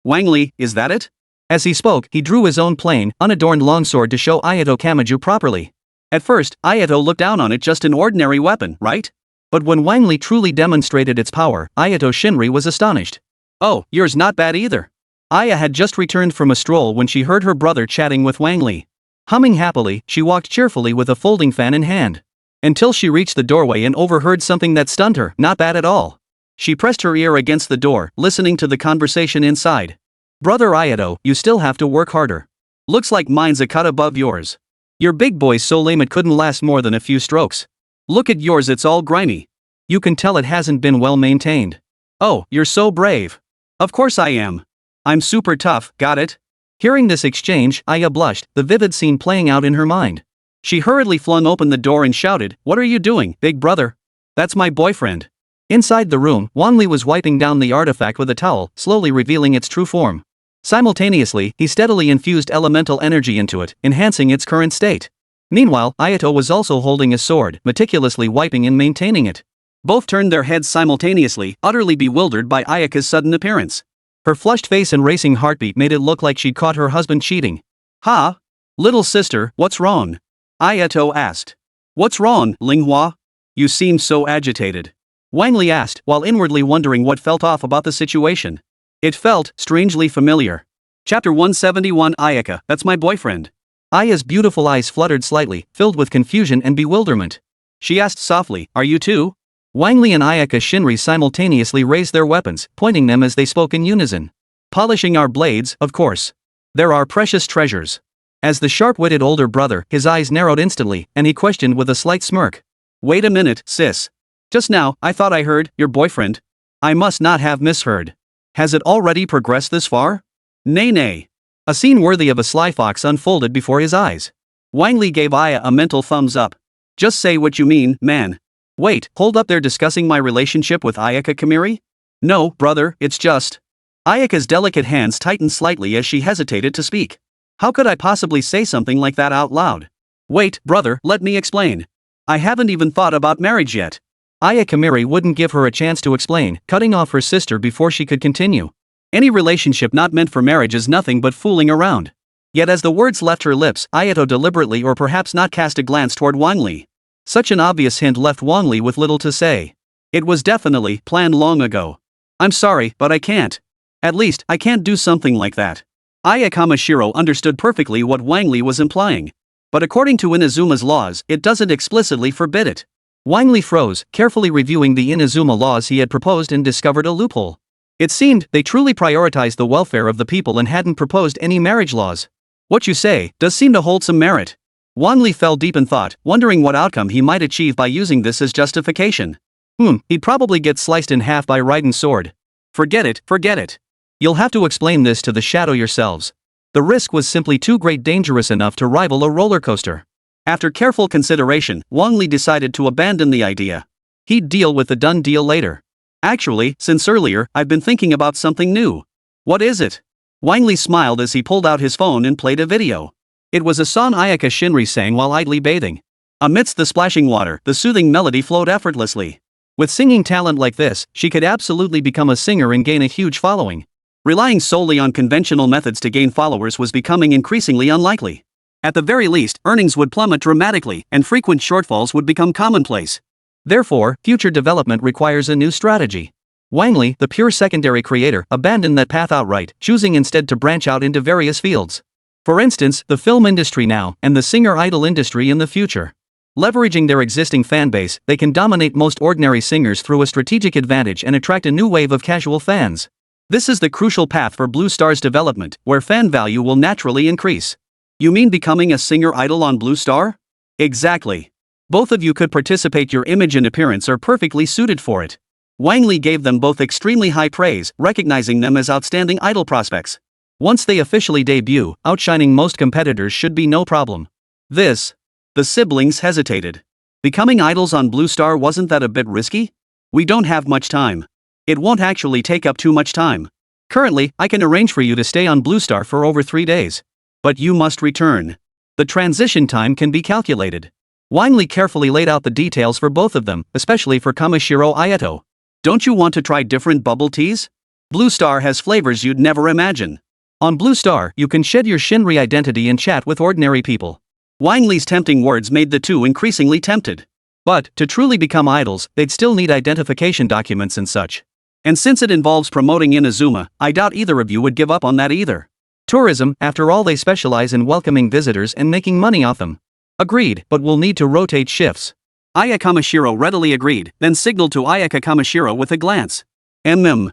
Wang Li, is that it? As he spoke, he drew his own plain, unadorned longsword to show Ittō Kamiju properly. At first, Ittō looked down on it, just an ordinary weapon, right? But when Wang Li truly demonstrated its power, Ittō Shinri was astonished. Oh, yours not bad either. Aya had just returned from a stroll when she heard her brother chatting with Wang Li. Humming happily, she walked cheerfully with a folding fan in hand. Until she reached the doorway and overheard something that stunned her. Not bad at all. She pressed her ear against the door, listening to the conversation inside. Brother Ittō, you still have to work harder. Looks like mine's a cut above yours. Your big boy's so lame it couldn't last more than a few strokes. Look at yours, it's all grimy. You can tell it hasn't been well maintained. Oh, you're so brave. Of course I am. I'm super tough, got it? Hearing this exchange, Aya blushed, the vivid scene playing out in her mind. She hurriedly flung open the door and shouted, "What are you doing, big brother?" "That's my boyfriend." Inside the room, Wang Li was wiping down the artifact with a towel, slowly revealing its true form. Simultaneously, he steadily infused elemental energy into it, enhancing its current state. Meanwhile, Ittō was also holding a sword, meticulously wiping and maintaining it. Both turned their heads simultaneously, utterly bewildered by Ayaka's sudden appearance. Her flushed face and racing heartbeat made it look like she'd caught her husband cheating. "Ha? Little sister, what's wrong?" Ittō asked. What's wrong, Linghua? You seem so agitated. Wang Li asked while inwardly wondering what felt off about the situation. It felt strangely familiar. Chapter 171 Ayaka, that's my boyfriend. Aya's beautiful eyes fluttered slightly, filled with confusion and bewilderment. She asked softly, are you too? Wang Li and Ayaka Shinri simultaneously raised their weapons, pointing them as they spoke in unison. Polishing our blades, of course. They're our precious treasures. As the sharp-witted older brother, his eyes narrowed instantly, and he questioned with a slight smirk. Wait a minute, sis. Just now, I thought I heard, your boyfriend. I must not have misheard. Has it already progressed this far? Nay. A scene worthy of a sly fox unfolded before his eyes. Wang Li gave Aya a mental thumbs up. Just say what you mean, man. Wait, hold up, they're discussing my relationship with Ayaka Kamiri? No, brother, it's just. Ayaka's delicate hands tightened slightly as she hesitated to speak. How could I possibly say something like that out loud? Wait, brother, let me explain. I haven't even thought about marriage yet. Aya Kamiri wouldn't give her a chance to explain, cutting off her sister before she could continue. Any relationship not meant for marriage is nothing but fooling around. Yet as the words left her lips, Ittō deliberately or perhaps not cast a glance toward Wang Li. Such an obvious hint left Wang Li with little to say. It was definitely planned long ago. I'm sorry, but I can't. At least, I can't do something like that. Aya Kamashiro understood perfectly what Wang Li was implying. But according to Inazuma's laws, it doesn't explicitly forbid it. Wang Li froze, carefully reviewing the Inazuma laws he had proposed and discovered a loophole. It seemed they truly prioritized the welfare of the people and hadn't proposed any marriage laws. What you say does seem to hold some merit. Wang Li fell deep in thought, wondering what outcome he might achieve by using this as justification. He'd probably get sliced in half by Raiden's sword. Forget it. You'll have to explain this to the shadow yourselves. The risk was simply too great, dangerous enough to rival a roller coaster. After careful consideration, Wang Li decided to abandon the idea. He'd deal with the done deal later. Actually, since earlier, I've been thinking about something new. What is it? Wang Li smiled as he pulled out his phone and played a video. It was a song Ayaka Shinri sang while idly bathing. Amidst the splashing water, the soothing melody flowed effortlessly. With singing talent like this, she could absolutely become a singer and gain a huge following. Relying solely on conventional methods to gain followers was becoming increasingly unlikely. At the very least, earnings would plummet dramatically, and frequent shortfalls would become commonplace. Therefore, future development requires a new strategy. Wang Li, the pure secondary creator, abandoned that path outright, choosing instead to branch out into various fields. For instance, the film industry now, and the singer-idol industry in the future. Leveraging their existing fanbase, they can dominate most ordinary singers through a strategic advantage and attract a new wave of casual fans. This is the crucial path for Blue Star's development, where fan value will naturally increase. You mean becoming a singer-idol on Blue Star? Exactly. Both of you could participate. Your image and appearance are perfectly suited for it. Wang Li gave them both extremely high praise, recognizing them as outstanding idol prospects. Once they officially debut, outshining most competitors should be no problem. The siblings hesitated. Becoming idols on Blue Star, wasn't that a bit risky? We don't have much time. It won't actually take up too much time. Currently, I can arrange for you to stay on Blue Star for over 3 days. But you must return. The transition time can be calculated. Wang Li carefully laid out the details for both of them, especially for Kamashiro Ittō. Don't you want to try different bubble teas? Blue Star has flavors you'd never imagine. On Blue Star, you can shed your Shinri identity and chat with ordinary people. Wang Li's tempting words made the two increasingly tempted. But, to truly become idols, they'd still need identification documents and such. And since it involves promoting Inazuma, I doubt either of you would give up on that either. Tourism, after all, they specialize in welcoming visitors and making money off them. Agreed, but we'll need to rotate shifts. Aya Kamashiro readily agreed, then signaled to Ayaka Kamashiro with a glance. The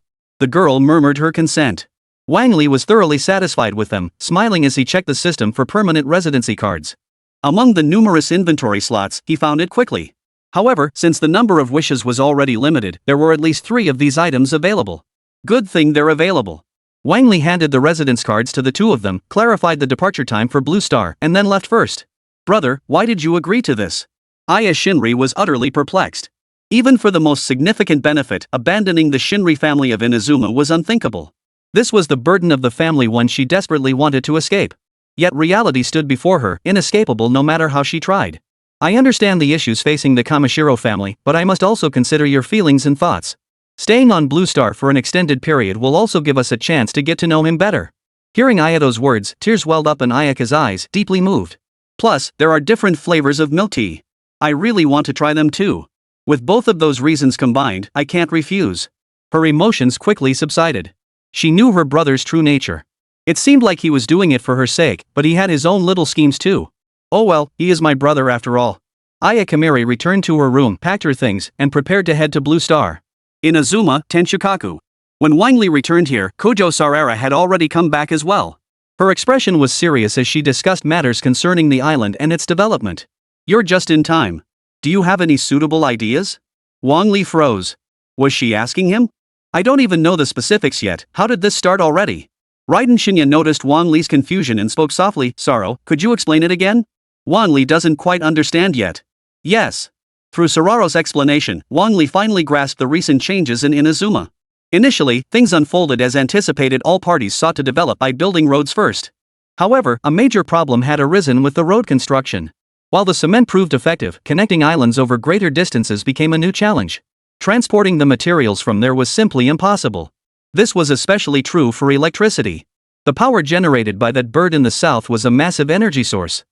girl murmured her consent. Wang Li was thoroughly satisfied with them, smiling as he checked the system for permanent residency cards. Among the numerous inventory slots, he found it quickly. However, since the number of wishes was already limited, there were at least 3 of these items available. Good thing they're available. Wang Li handed the residence cards to the two of them, clarified the departure time for Blue Star, and then left first. Brother, why did you agree to this? Aya Shinri was utterly perplexed. Even for the most significant benefit, abandoning the Shinri family of Inazuma was unthinkable. This was the burden of the family, one she desperately wanted to escape. Yet reality stood before her, inescapable no matter how she tried. I understand the issues facing the Kamashiro family, but I must also consider your feelings and thoughts. Staying on Blue Star for an extended period will also give us a chance to get to know him better. Hearing Ayato's words, tears welled up in Ayaka's eyes, deeply moved. Plus, there are different flavors of milk tea. I really want to try them too. With both of those reasons combined, I can't refuse. Her emotions quickly subsided. She knew her brother's true nature. It seemed like he was doing it for her sake, but he had his own little schemes too. Oh well, he is my brother after all. Aya Kamiri returned to her room, packed her things, and prepared to head to Blue Star. In Azuma, Tenchukaku. When Wang Li returned here, Kojo Sarara had already come back as well. Her expression was serious as she discussed matters concerning the island and its development. You're just in time. Do you have any suitable ideas? Wang Li froze. Was she asking him? I don't even know the specifics yet. How did this start already? Raiden Shinya noticed Wang Li's confusion and spoke softly. Saro, could you explain it again? Wang Li doesn't quite understand yet. Yes. Through Sararo's explanation, Wang Li finally grasped the recent changes in Inazuma. Initially, things unfolded as anticipated. All parties sought to develop by building roads first. However, a major problem had arisen with the road construction. While the cement proved effective, connecting islands over greater distances became a new challenge. Transporting the materials from there was simply impossible. This was especially true for electricity. The power generated by that bird in the south was a massive energy source.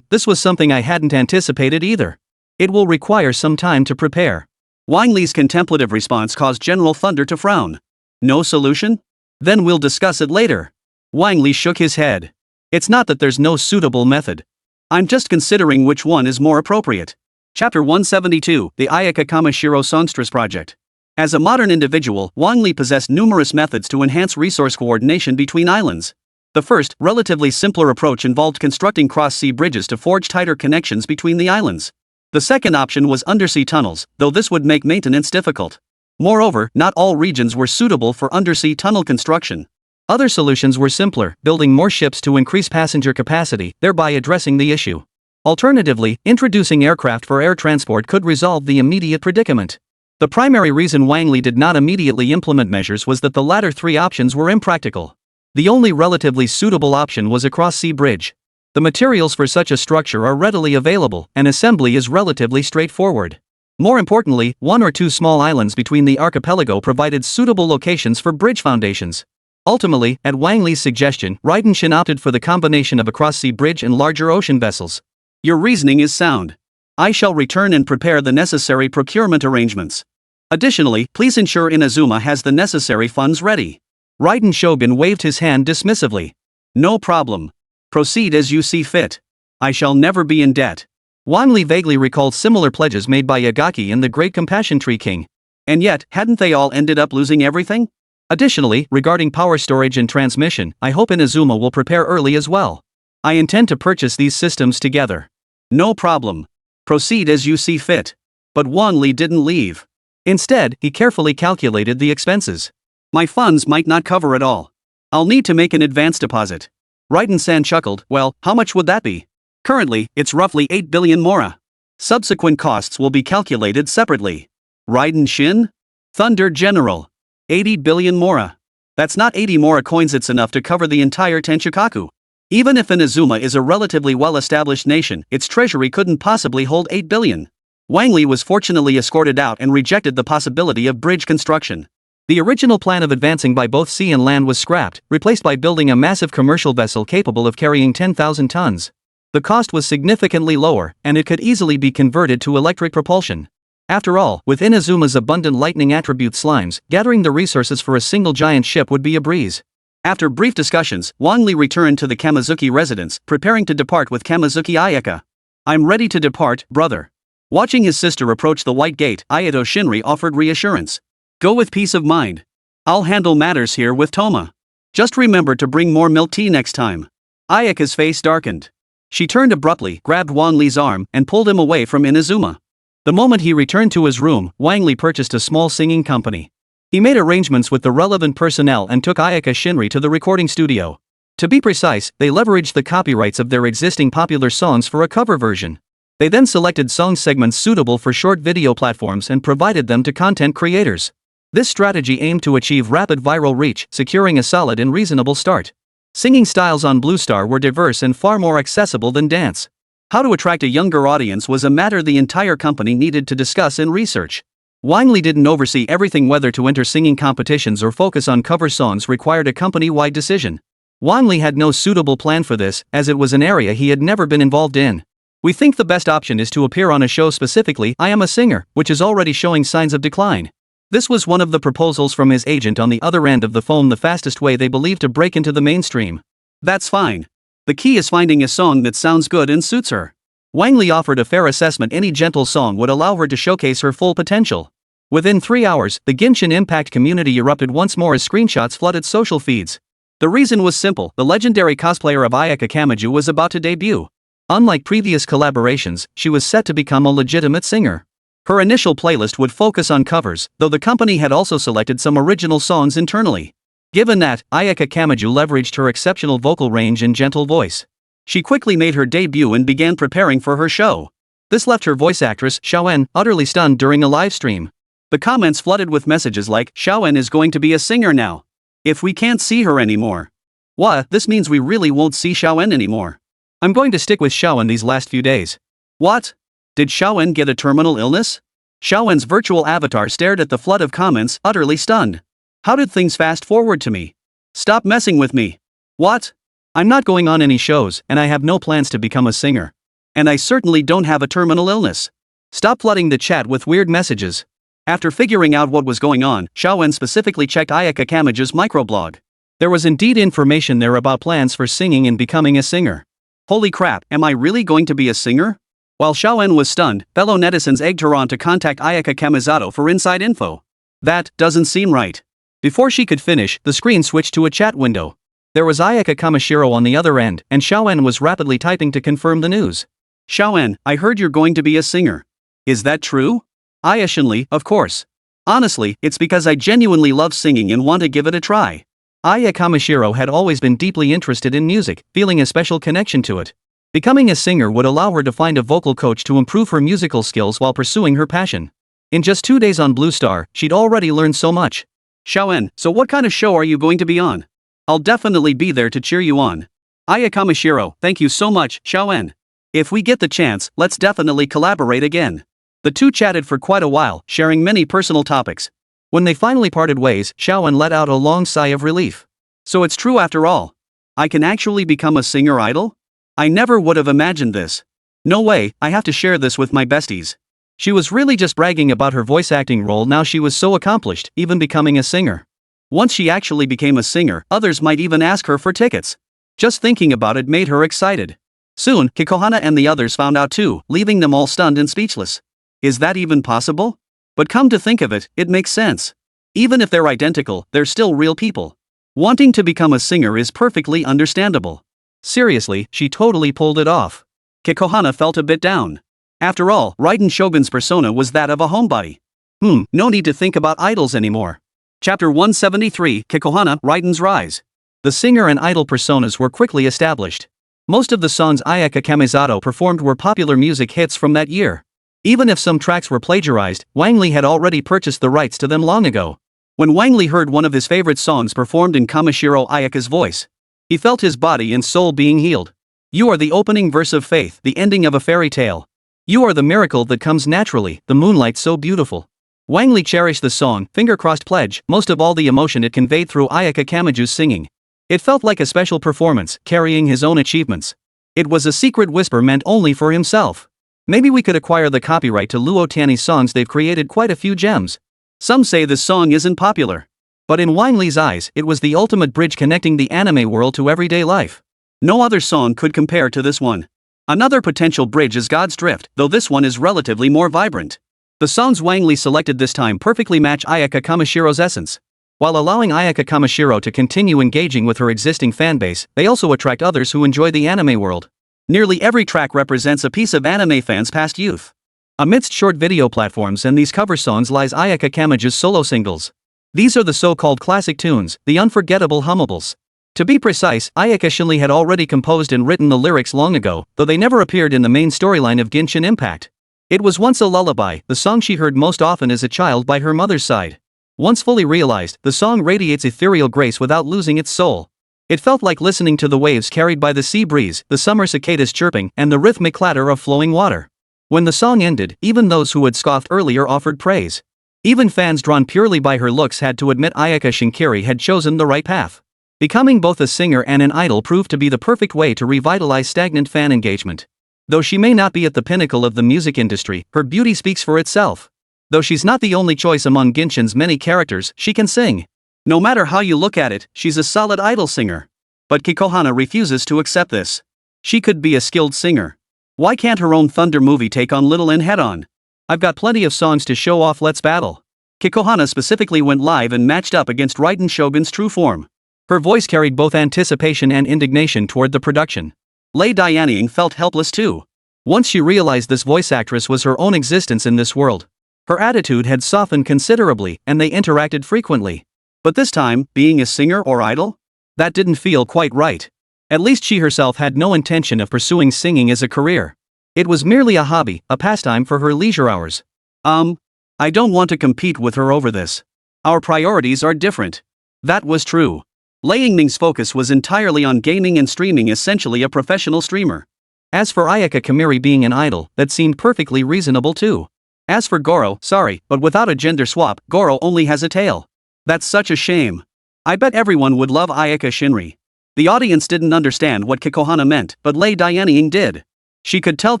This was something I hadn't anticipated either. It will require some time to prepare. Wang Li's contemplative response caused General Thunder to frown. No solution? Then we'll discuss it later. Wang Li shook his head. It's not that there's no suitable method. I'm just considering which one is more appropriate. Chapter 172, the Ayaka Kamashiro Songstress Project. As a modern individual, Wang Li possessed numerous methods to enhance resource coordination between islands. The first, relatively simpler approach involved constructing cross-sea bridges to forge tighter connections between the islands. The second option was undersea tunnels, though this would make maintenance difficult. Moreover, not all regions were suitable for undersea tunnel construction. Other solutions were simpler, building more ships to increase passenger capacity, thereby addressing the issue. Alternatively, introducing aircraft for air transport could resolve the immediate predicament. The primary reason Wang Li did not immediately implement measures was that the latter three options were impractical. The only relatively suitable option was a cross-sea bridge. The materials for such a structure are readily available, and assembly is relatively straightforward. More importantly, one or two small islands between the archipelago provided suitable locations for bridge foundations. Ultimately, at Wang Li's suggestion, Raiden Shin opted for the combination of a cross-sea bridge and larger ocean vessels. Your reasoning is sound. I shall return and prepare the necessary procurement arrangements. Additionally, please ensure Inazuma has the necessary funds ready. Raiden Shogun waved his hand dismissively. No problem. Proceed as you see fit. I shall never be in debt. Wang Li vaguely recalled similar pledges made by Yagaki and the Great Compassion Tree King. And yet, hadn't they all ended up losing everything? Additionally, regarding power storage and transmission, I hope Inazuma will prepare early as well. I intend to purchase these systems together. No problem. Proceed as you see fit. But Wang Li didn't leave. Instead, he carefully calculated the expenses. My funds might not cover it all. I'll need to make an advance deposit. Raiden-san chuckled. Well, how much would that be? Currently, it's roughly 8 billion mora. Subsequent costs will be calculated separately. Raiden Shin? Thunder General. 80 billion mora. That's not 80 mora coins, it's enough to cover the entire Tenchukaku. Even if Inazuma is a relatively well-established nation, its treasury couldn't possibly hold 8 billion. Wang Li was fortunately escorted out and rejected the possibility of bridge construction. The original plan of advancing by both sea and land was scrapped, replaced by building a massive commercial vessel capable of carrying 10,000 tons. The cost was significantly lower, and it could easily be converted to electric propulsion. After all, with Inazuma's abundant lightning attribute slimes, gathering the resources for a single giant ship would be a breeze. After brief discussions, Wang Li returned to the Kamizuki residence, preparing to depart with Kamizuki Ayaka. I'm ready to depart, brother. Watching his sister approach the white gate, Ayato Shinri offered reassurance. Go with peace of mind. I'll handle matters here with Toma. Just remember to bring more milk tea next time. Ayaka's face darkened. She turned abruptly, grabbed Wang Li's arm, and pulled him away from Inazuma. The moment he returned to his room, Wang Li purchased a small singing company. He made arrangements with the relevant personnel and took Ayaka Shinri to the recording studio. To be precise, they leveraged the copyrights of their existing popular songs for a cover version. They then selected song segments suitable for short video platforms and provided them to content creators. This strategy aimed to achieve rapid viral reach, securing a solid and reasonable start. Singing styles on Blue Star were diverse and far more accessible than dance. How to attract a younger audience was a matter the entire company needed to discuss and research. Wang Li didn't oversee everything. Whether to enter singing competitions or focus on cover songs required a company-wide decision. Wang Li had no suitable plan for this, as it was an area he had never been involved in. We think the best option is to appear on a show, specifically I Am a Singer, which is already showing signs of decline. This was one of the proposals from his agent on the other end of the phone, the fastest way they believe to break into the mainstream. That's fine. The key is finding a song that sounds good and suits her. Wang Li offered a fair assessment. Any gentle song would allow her to showcase her full potential. Within 3 hours, the Genshin Impact community erupted once more as screenshots flooded social feeds. The reason was simple: the legendary cosplayer of Ayaka Kamiju was about to debut. Unlike previous collaborations, she was set to become a legitimate singer. Her initial playlist would focus on covers, though the company had also selected some original songs internally. Given that, Ayaka Kamiju leveraged her exceptional vocal range and gentle voice. She quickly made her debut and began preparing for her show. This left her voice actress, Xiaoen, utterly stunned during a live stream. The comments flooded with messages like, "Xiaoen is going to be a singer now. If we can't see her anymore. What? This means we really won't see Xiaoen anymore. I'm going to stick with Xiaoen these last few days." What? Did Xiaoen get a terminal illness? Xiaoen's virtual avatar stared at the flood of comments, utterly stunned. How did things fast forward to me? Stop messing with me. What? I'm not going on any shows, and I have no plans to become a singer. And I certainly don't have a terminal illness. Stop flooding the chat with weird messages. After figuring out what was going on, Xiaoen specifically checked Ayaka Kamiju's microblog. There was indeed information there about plans for singing and becoming a singer. Holy crap, am I really going to be a singer? While Xiaoen was stunned, fellow netizens egged her on to contact Ayaka Kamizato for inside info. That doesn't seem right. Before she could finish, the screen switched to a chat window. There was Ayaka Kamishiro on the other end, and Xiaoen was rapidly typing to confirm the news. Xiaoen, I heard you're going to be a singer. Is that true? Ayashinli, of course. Honestly, it's because I genuinely love singing and want to give it a try. Aya Kamishiro had always been deeply interested in music, feeling a special connection to it. Becoming a singer would allow her to find a vocal coach to improve her musical skills while pursuing her passion. In just 2 days on Blue Star, she'd already learned so much. Xiaoen, so what kind of show are you going to be on? I'll definitely be there to cheer you on. Aya Kamishiro, thank you so much, Xiaoen. If we get the chance, let's definitely collaborate again. The two chatted for quite a while, sharing many personal topics. When they finally parted ways, Xiaoen let out a long sigh of relief. So it's true after all. I can actually become a singer idol? I never would have imagined this. No way, I have to share this with my besties. She was really just bragging about her voice acting role. Now she was so accomplished, even becoming a singer. Once she actually became a singer, others might even ask her for tickets. Just thinking about it made her excited. Soon, Kikohana and the others found out too, leaving them all stunned and speechless. Is that even possible? But come to think of it, it makes sense. Even if they're identical, they're still real people. Wanting to become a singer is perfectly understandable. Seriously, she totally pulled it off. Kikohana felt a bit down. After all, Raiden Shogun's persona was that of a homebody. No need to think about idols anymore. Chapter 173, Kikohana, Raiden's Rise. The singer and idol personas were quickly established. Most of the songs Ayaka Kamizato performed were popular music hits from that year. Even if some tracks were plagiarized, Wang Li had already purchased the rights to them long ago. When Wang Li heard one of his favorite songs performed in Kamishiro Ayaka's voice, he felt his body and soul being healed. You are the opening verse of faith, the ending of a fairy tale. You are the miracle that comes naturally, the moonlight so beautiful. Wang Li cherished the song, finger-crossed pledge, most of all the emotion it conveyed through Ayaka Kamiju's singing. It felt like a special performance, carrying his own achievements. It was a secret whisper meant only for himself. Maybe we could acquire the copyright to Luo Tianyi's songs. They've created quite a few gems. Some say this song isn't popular. But in Wang Li's eyes, it was the ultimate bridge connecting the anime world to everyday life. No other song could compare to this one. Another potential bridge is God's Drift, though this one is relatively more vibrant. The songs Wang Li selected this time perfectly match Ayaka Kamishiro's essence. While allowing Ayaka Kamishiro to continue engaging with her existing fanbase, they also attract others who enjoy the anime world. Nearly every track represents a piece of anime fans' past youth. Amidst short video platforms and these cover songs lies Ayaka Kamiju's solo singles. These are the so-called classic tunes, the unforgettable hummables. To be precise, Ayaka Shinli had already composed and written the lyrics long ago, though they never appeared in the main storyline of Genshin Impact. It was once a lullaby, the song she heard most often as a child by her mother's side. Once fully realized, the song radiates ethereal grace without losing its soul. It felt like listening to the waves carried by the sea breeze, the summer cicadas chirping, and the rhythmic clatter of flowing water. When the song ended, even those who had scoffed earlier offered praise. Even fans drawn purely by her looks had to admit Ayaka Shinkiri had chosen the right path. Becoming both a singer and an idol proved to be the perfect way to revitalize stagnant fan engagement. Though she may not be at the pinnacle of the music industry, her beauty speaks for itself. Though she's not the only choice among Genshin's many characters, she can sing. No matter how you look at it, she's a solid idol singer. But Kikohana refuses to accept this. She could be a skilled singer. Why can't her own Thunder movie take on Little N head-on? I've got plenty of songs to show off, let's battle. Kikohana specifically went live and matched up against Raiden Shogun's true form. Her voice carried both anticipation and indignation toward the production. Lei Dianying felt helpless too. Once she realized this voice actress was her own existence in this world. Her attitude had softened considerably, and they interacted frequently. But this time, being a singer or idol? That didn't feel quite right. At least she herself had no intention of pursuing singing as a career. It was merely a hobby, a pastime for her leisure hours. I don't want to compete with her over this. Our priorities are different. That was true. Lei Yingning's focus was entirely on gaming and streaming, essentially a professional streamer. As for Ayaka Kamiri being an idol, that seemed perfectly reasonable too. As for Goro, sorry, but without a gender swap, Goro only has a tail. That's such a shame. I bet everyone would love Ayaka Shinri. The audience didn't understand what Kikohana meant, but Lei Dianying did. She could tell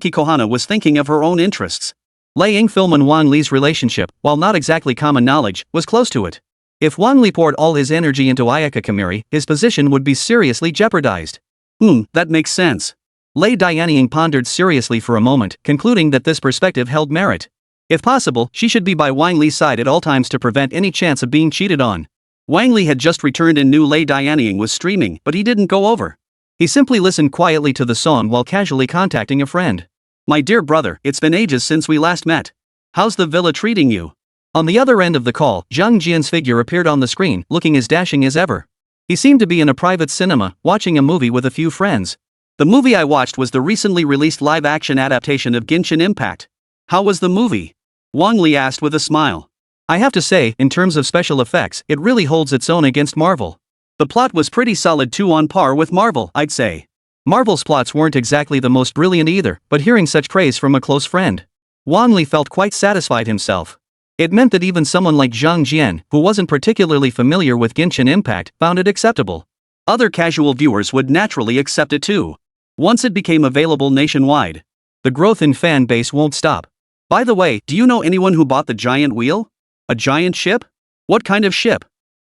Kikohana was thinking of her own interests. Lei Yingfilm and Wang Li's relationship, while not exactly common knowledge, was close to it. If Wang Li poured all his energy into Ayaka Kamiri, his position would be seriously jeopardized. That makes sense. Lei Dianying pondered seriously for a moment, concluding that this perspective held merit. If possible, she should be by Wang Li's side at all times to prevent any chance of being cheated on. Wang Li had just returned and knew Lei Dianying was streaming, but he didn't go over. He simply listened quietly to the song while casually contacting a friend. My dear brother, it's been ages since we last met. How's the villa treating you? On the other end of the call, Zhang Jian's figure appeared on the screen, looking as dashing as ever. He seemed to be in a private cinema, watching a movie with a few friends. The movie I watched was the recently released live-action adaptation of Genshin Impact. How was the movie? Wang Li asked with a smile. I have to say, in terms of special effects, it really holds its own against Marvel. The plot was pretty solid too, on par with Marvel, I'd say. Marvel's plots weren't exactly the most brilliant either, but hearing such praise from a close friend, Wang Li felt quite satisfied himself. It meant that even someone like Zhang Jian, who wasn't particularly familiar with Genshin Impact, found it acceptable. Other casual viewers would naturally accept it too. Once it became available nationwide, the growth in fan base won't stop. By the way, do you know anyone who bought the giant wheel? A giant ship? What kind of ship?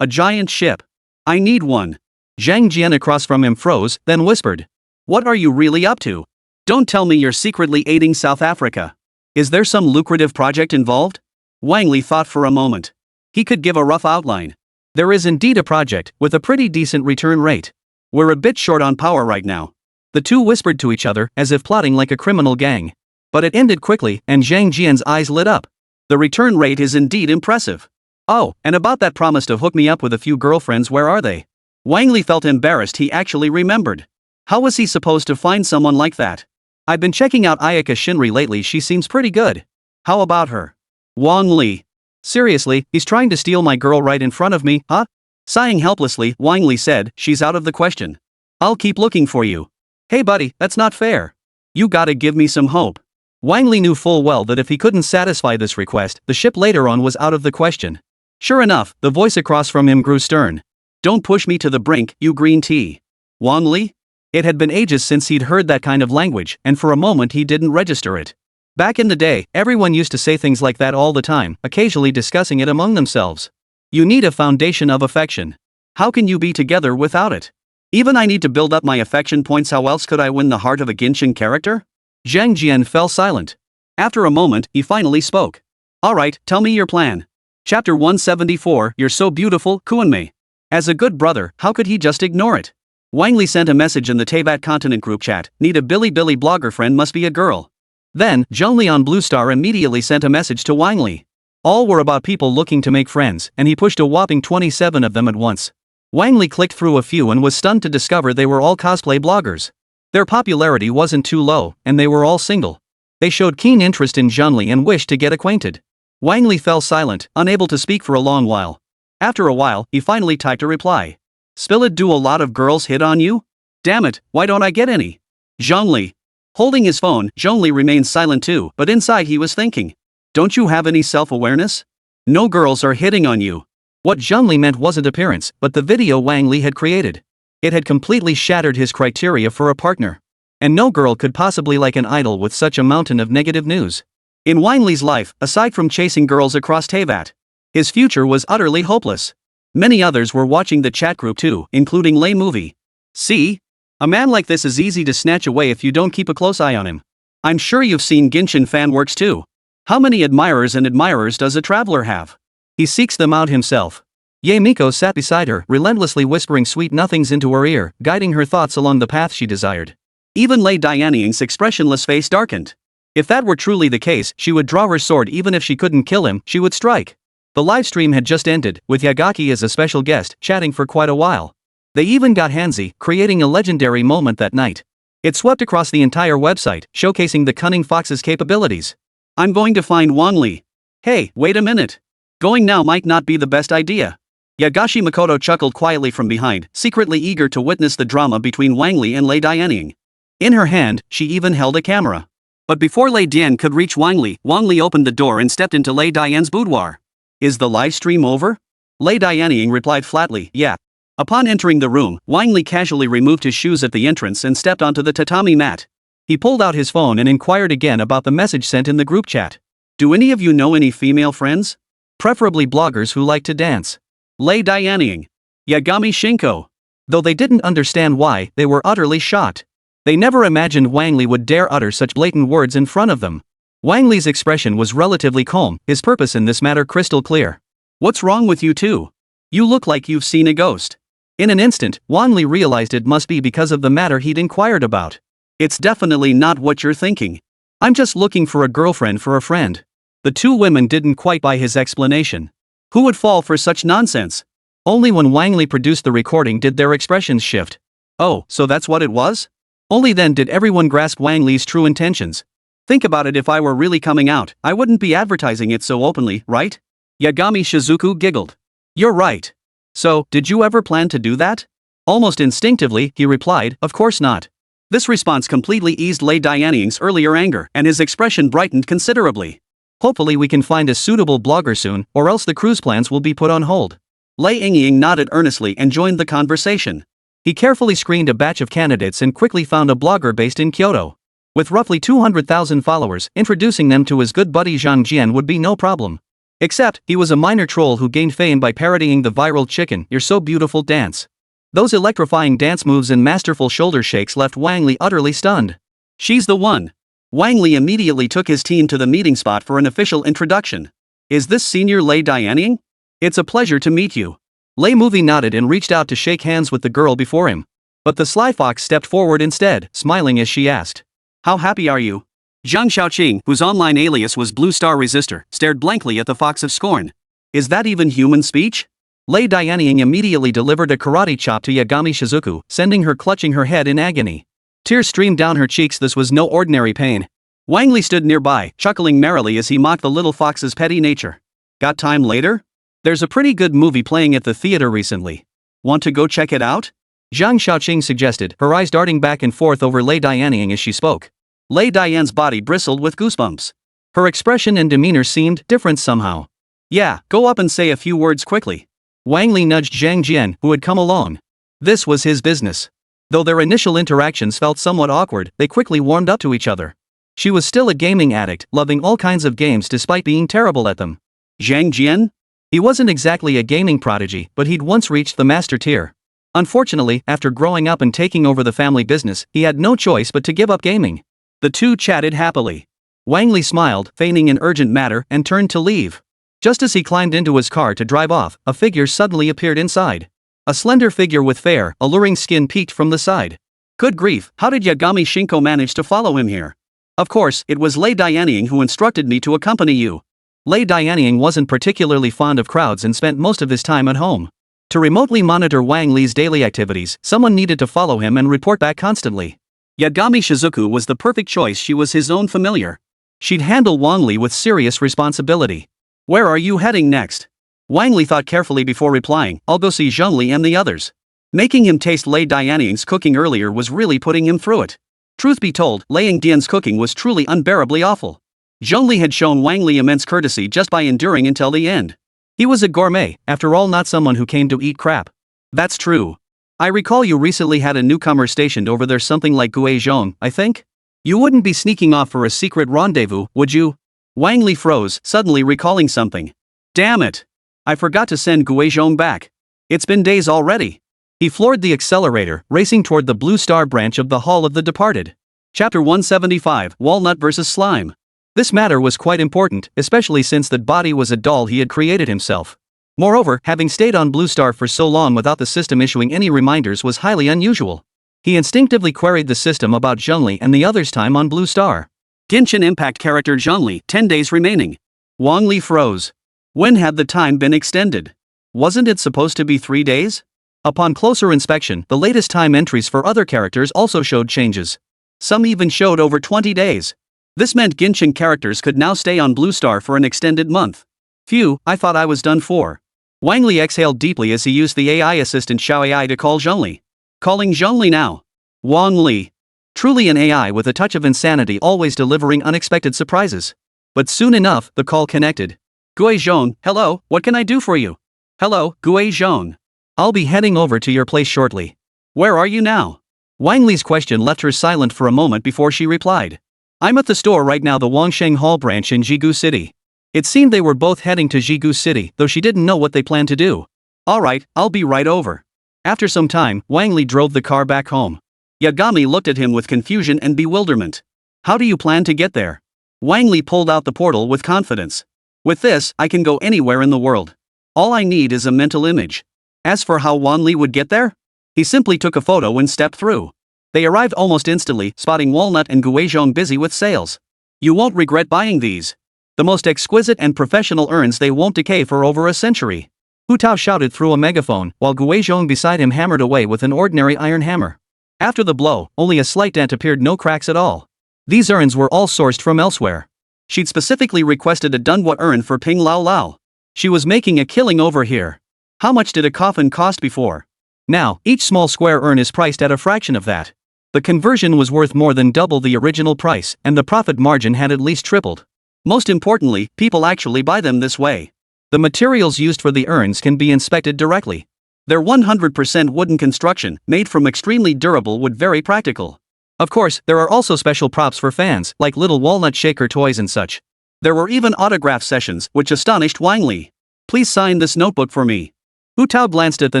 A giant ship. I need one. Zhang Jian across from him froze, then whispered. What are you really up to? Don't tell me you're secretly aiding South Africa. Is there some lucrative project involved? Wang Li thought for a moment. He could give a rough outline. There is indeed a project, with a pretty decent return rate. We're a bit short on power right now. The two whispered to each other, as if plotting like a criminal gang. But it ended quickly, and Zhang Jian's eyes lit up. The return rate is indeed impressive. Oh, and about that promise to hook me up with a few girlfriends, where are they? Wang Li felt embarrassed he actually remembered. How was he supposed to find someone like that? I've been checking out Ayaka Shinri lately, she seems pretty good. How about her? Wang Li. Seriously, he's trying to steal my girl right in front of me, huh? Sighing helplessly, Wang Li said, she's out of the question. I'll keep looking for you. Hey buddy, that's not fair. You gotta give me some hope. Wang Li knew full well that if he couldn't satisfy this request, the ship later on was out of the question. Sure enough, the voice across from him grew stern. Don't push me to the brink, you green tea. Wang Li? It had been ages since he'd heard that kind of language, and for a moment he didn't register it. Back in the day, everyone used to say things like that all the time, occasionally discussing it among themselves. You need a foundation of affection. How can you be together without it? Even I need to build up my affection points, how else could I win the heart of a Genshin character? Zhang Jian fell silent. After a moment, he finally spoke. Alright, tell me your plan. Chapter 174, You're so beautiful, Kuanmei. As a good brother, how could he just ignore it? Wang Li sent a message in the Teyvat continent group chat, need a Billy blogger friend, must be a girl. Then, Zhongli on Blue Star immediately sent a message to Wang Li. All were about people looking to make friends, and he pushed a whopping 27 of them at once. Wang Li clicked through a few and was stunned to discover they were all cosplay bloggers. Their popularity wasn't too low, and they were all single. They showed keen interest in Zhongli and wished to get acquainted. Wang Li fell silent, unable to speak for a long while. After a while, he finally typed a reply. Spill it, do a lot of girls hit on you? Damn it, why don't I get any? Zhongli. Holding his phone, Zhongli remained silent too, but inside he was thinking. Don't you have any self-awareness? No girls are hitting on you. What Zheng Li meant wasn't appearance, but the video Wang Li had created. It had completely shattered his criteria for a partner. And no girl could possibly like an idol with such a mountain of negative news. In Wang Li's life, aside from chasing girls across Teyvat, his future was utterly hopeless. Many others were watching the chat group too, including Lei Movie. See? A man like this is easy to snatch away if you don't keep a close eye on him. I'm sure you've seen Genshin fan works too. How many admirers and admirers does a traveler have? He seeks them out himself. Yae Miko sat beside her, relentlessly whispering sweet nothings into her ear, guiding her thoughts along the path she desired. Even Lei Dianying's expressionless face darkened. If that were truly the case, she would draw her sword. Even if she couldn't kill him, she would strike. The livestream had just ended, with Yagaki as a special guest, chatting for quite a while. They even got handsy, creating a legendary moment that night. It swept across the entire website, showcasing the cunning fox's capabilities. I'm going to find Wang Li. Hey, wait a minute. Going now might not be the best idea. Yagashi Makoto chuckled quietly from behind, secretly eager to witness the drama between Wang Li and Lei Dianying. In her hand, she even held a camera. But before Lei Dian could reach Wang Li opened the door and stepped into Lei Dian's boudoir. Is the live stream over? Lei Dianying replied flatly, yeah. Upon entering the room, Wang Li casually removed his shoes at the entrance and stepped onto the tatami mat. He pulled out his phone and inquired again about the message sent in the group chat. Do any of you know any female friends? Preferably bloggers who like to dance. Lei Dianying. Yagami Shinko. Though they didn't understand why, they were utterly shocked. They never imagined Wang Li would dare utter such blatant words in front of them. Wang Li's expression was relatively calm, his purpose in this matter crystal clear. What's wrong with you two? You look like you've seen a ghost. In an instant, Wang Li realized it must be because of the matter he'd inquired about. It's definitely not what you're thinking. I'm just looking for a girlfriend for a friend. The two women didn't quite buy his explanation. Who would fall for such nonsense? Only when Wang Li produced the recording did their expressions shift. Oh, so that's what it was? Only then did everyone grasp Wang Li's true intentions. Think about it, if I were really coming out, I wouldn't be advertising it so openly, right? Yagami Shizuku giggled. You're right. So, did you ever plan to do that? Almost instinctively, he replied, of course not. This response completely eased Lei Dianying's earlier anger, and his expression brightened considerably. Hopefully we can find a suitable blogger soon, or else the cruise plans will be put on hold. Lei Yingying nodded earnestly and joined the conversation. He carefully screened a batch of candidates and quickly found a blogger based in Kyoto. With roughly 200,000 followers, introducing them to his good buddy Zhang Jian would be no problem. Except, he was a minor troll who gained fame by parodying the viral "Chicken, You're So Beautiful" dance. Those electrifying dance moves and masterful shoulder shakes left Wang Li utterly stunned. She's the one. Wang Li immediately took his team to the meeting spot for an official introduction. Is this Senior Lei Dianying? It's a pleasure to meet you. Lei Movie nodded and reached out to shake hands with the girl before him. But the sly fox stepped forward instead, smiling as she asked. How happy are you? Zhang Xiaoqing, whose online alias was Blue Star Resistor, stared blankly at the fox of scorn. Is that even human speech? Lei Dianying immediately delivered a karate chop to Yagami Shizuku, sending her clutching her head in agony. Tears streamed down her cheeks. This was no ordinary pain. Wang Li stood nearby, chuckling merrily as he mocked the little fox's petty nature. Got time later? There's a pretty good movie playing at the theater recently. Want to go check it out? Zhang Xiaoqing suggested, her eyes darting back and forth over Lei Dianying as she spoke. Lei Dian's body bristled with goosebumps. Her expression and demeanor seemed different somehow. Yeah, go up and say a few words quickly. Wang Li nudged Zhang Jian, who had come along. This was his business. Though their initial interactions felt somewhat awkward, they quickly warmed up to each other. She was still a gaming addict, loving all kinds of games despite being terrible at them. Zhang Jian? He wasn't exactly a gaming prodigy, but he'd once reached the master tier. Unfortunately, after growing up and taking over the family business, he had no choice but to give up gaming. The two chatted happily. Wang Li smiled, feigning an urgent matter, and turned to leave. Just as he climbed into his car to drive off, a figure suddenly appeared inside. A slender figure with fair, alluring skin peeked from the side. Good grief, how did Yagami Shinko manage to follow him here? Of course, it was Lei Dianying who instructed me to accompany you. Lei Dianying wasn't particularly fond of crowds and spent most of his time at home. To remotely monitor Wang Li's daily activities, someone needed to follow him and report back constantly. Yagami Shizuku was the perfect choice. She was his own familiar. She'd handle Wang Li with serious responsibility. Where are you heading next? Wang Li thought carefully before replying, I'll go see Zheng Li and the others. Making him taste Lei Dianying's cooking earlier was really putting him through it. Truth be told, Lei Dian's cooking was truly unbearably awful. Zheng Li had shown Wang Li immense courtesy just by enduring until the end. He was a gourmet, after all, not someone who came to eat crap. That's true. I recall you recently had a newcomer stationed over there, something like Guizhong, I think? You wouldn't be sneaking off for a secret rendezvous, would you? Wang Li froze, suddenly recalling something. Damn it! I forgot to send Guizhong back. It's been days already. He floored the accelerator, racing toward the Blue Star branch of the Hall of the Departed. Chapter 175, Walnut vs. Slime. This matter was quite important, especially since that body was a doll he had created himself. Moreover, having stayed on Blue Star for so long without the system issuing any reminders was highly unusual. He instinctively queried the system about Zhongli and the others' time on Blue Star. Genshin Impact character Zhongli, 10 days remaining. Wang Li froze. When had the time been extended? Wasn't it supposed to be 3 days? Upon closer inspection, the latest time entries for other characters also showed changes. Some even showed over 20 days. This meant Genshin characters could now stay on Blue Star for an extended month. Phew, I thought I was done for. Wang Li exhaled deeply as he used the AI assistant Xiaoai to call Zhongli. Calling Zhongli now. Wang Li. Truly an AI with a touch of insanity, always delivering unexpected surprises. But soon enough, the call connected. Guizhong, hello, what can I do for you? Hello, Guizhong. I'll be heading over to your place shortly. Where are you now? Wang Li's question left her silent for a moment before she replied. I'm at the store right now, the Wangsheng Hall branch in Jigu City. It seemed they were both heading to Jigu City, though she didn't know what they planned to do. Alright, I'll be right over. After some time, Wang Li drove the car back home. Yagami looked at him with confusion and bewilderment. How do you plan to get there? Wang Li pulled out the portal with confidence. With this, I can go anywhere in the world. All I need is a mental image. As for how Wang Li would get there? He simply took a photo and stepped through. They arrived almost instantly, spotting Walnut and Guizhong busy with sales. You won't regret buying these. The most exquisite and professional urns, they won't decay for over a century. Hu Tao shouted through a megaphone, while Guizhong beside him hammered away with an ordinary iron hammer. After the blow, only a slight dent appeared, no cracks at all. These urns were all sourced from elsewhere. She'd specifically requested a Dunhua urn for Ping Lao Lao. She was making a killing over here. How much did a coffin cost before? Now, each small square urn is priced at a fraction of that. The conversion was worth more than double the original price, and the profit margin had at least tripled. Most importantly, people actually buy them this way. The materials used for the urns can be inspected directly. They're 100% wooden construction, made from extremely durable wood, very practical. Of course, there are also special props for fans, like little walnut shaker toys and such. There were even autograph sessions, which astonished Wang Li. Please sign this notebook for me. Hu Tao glanced at the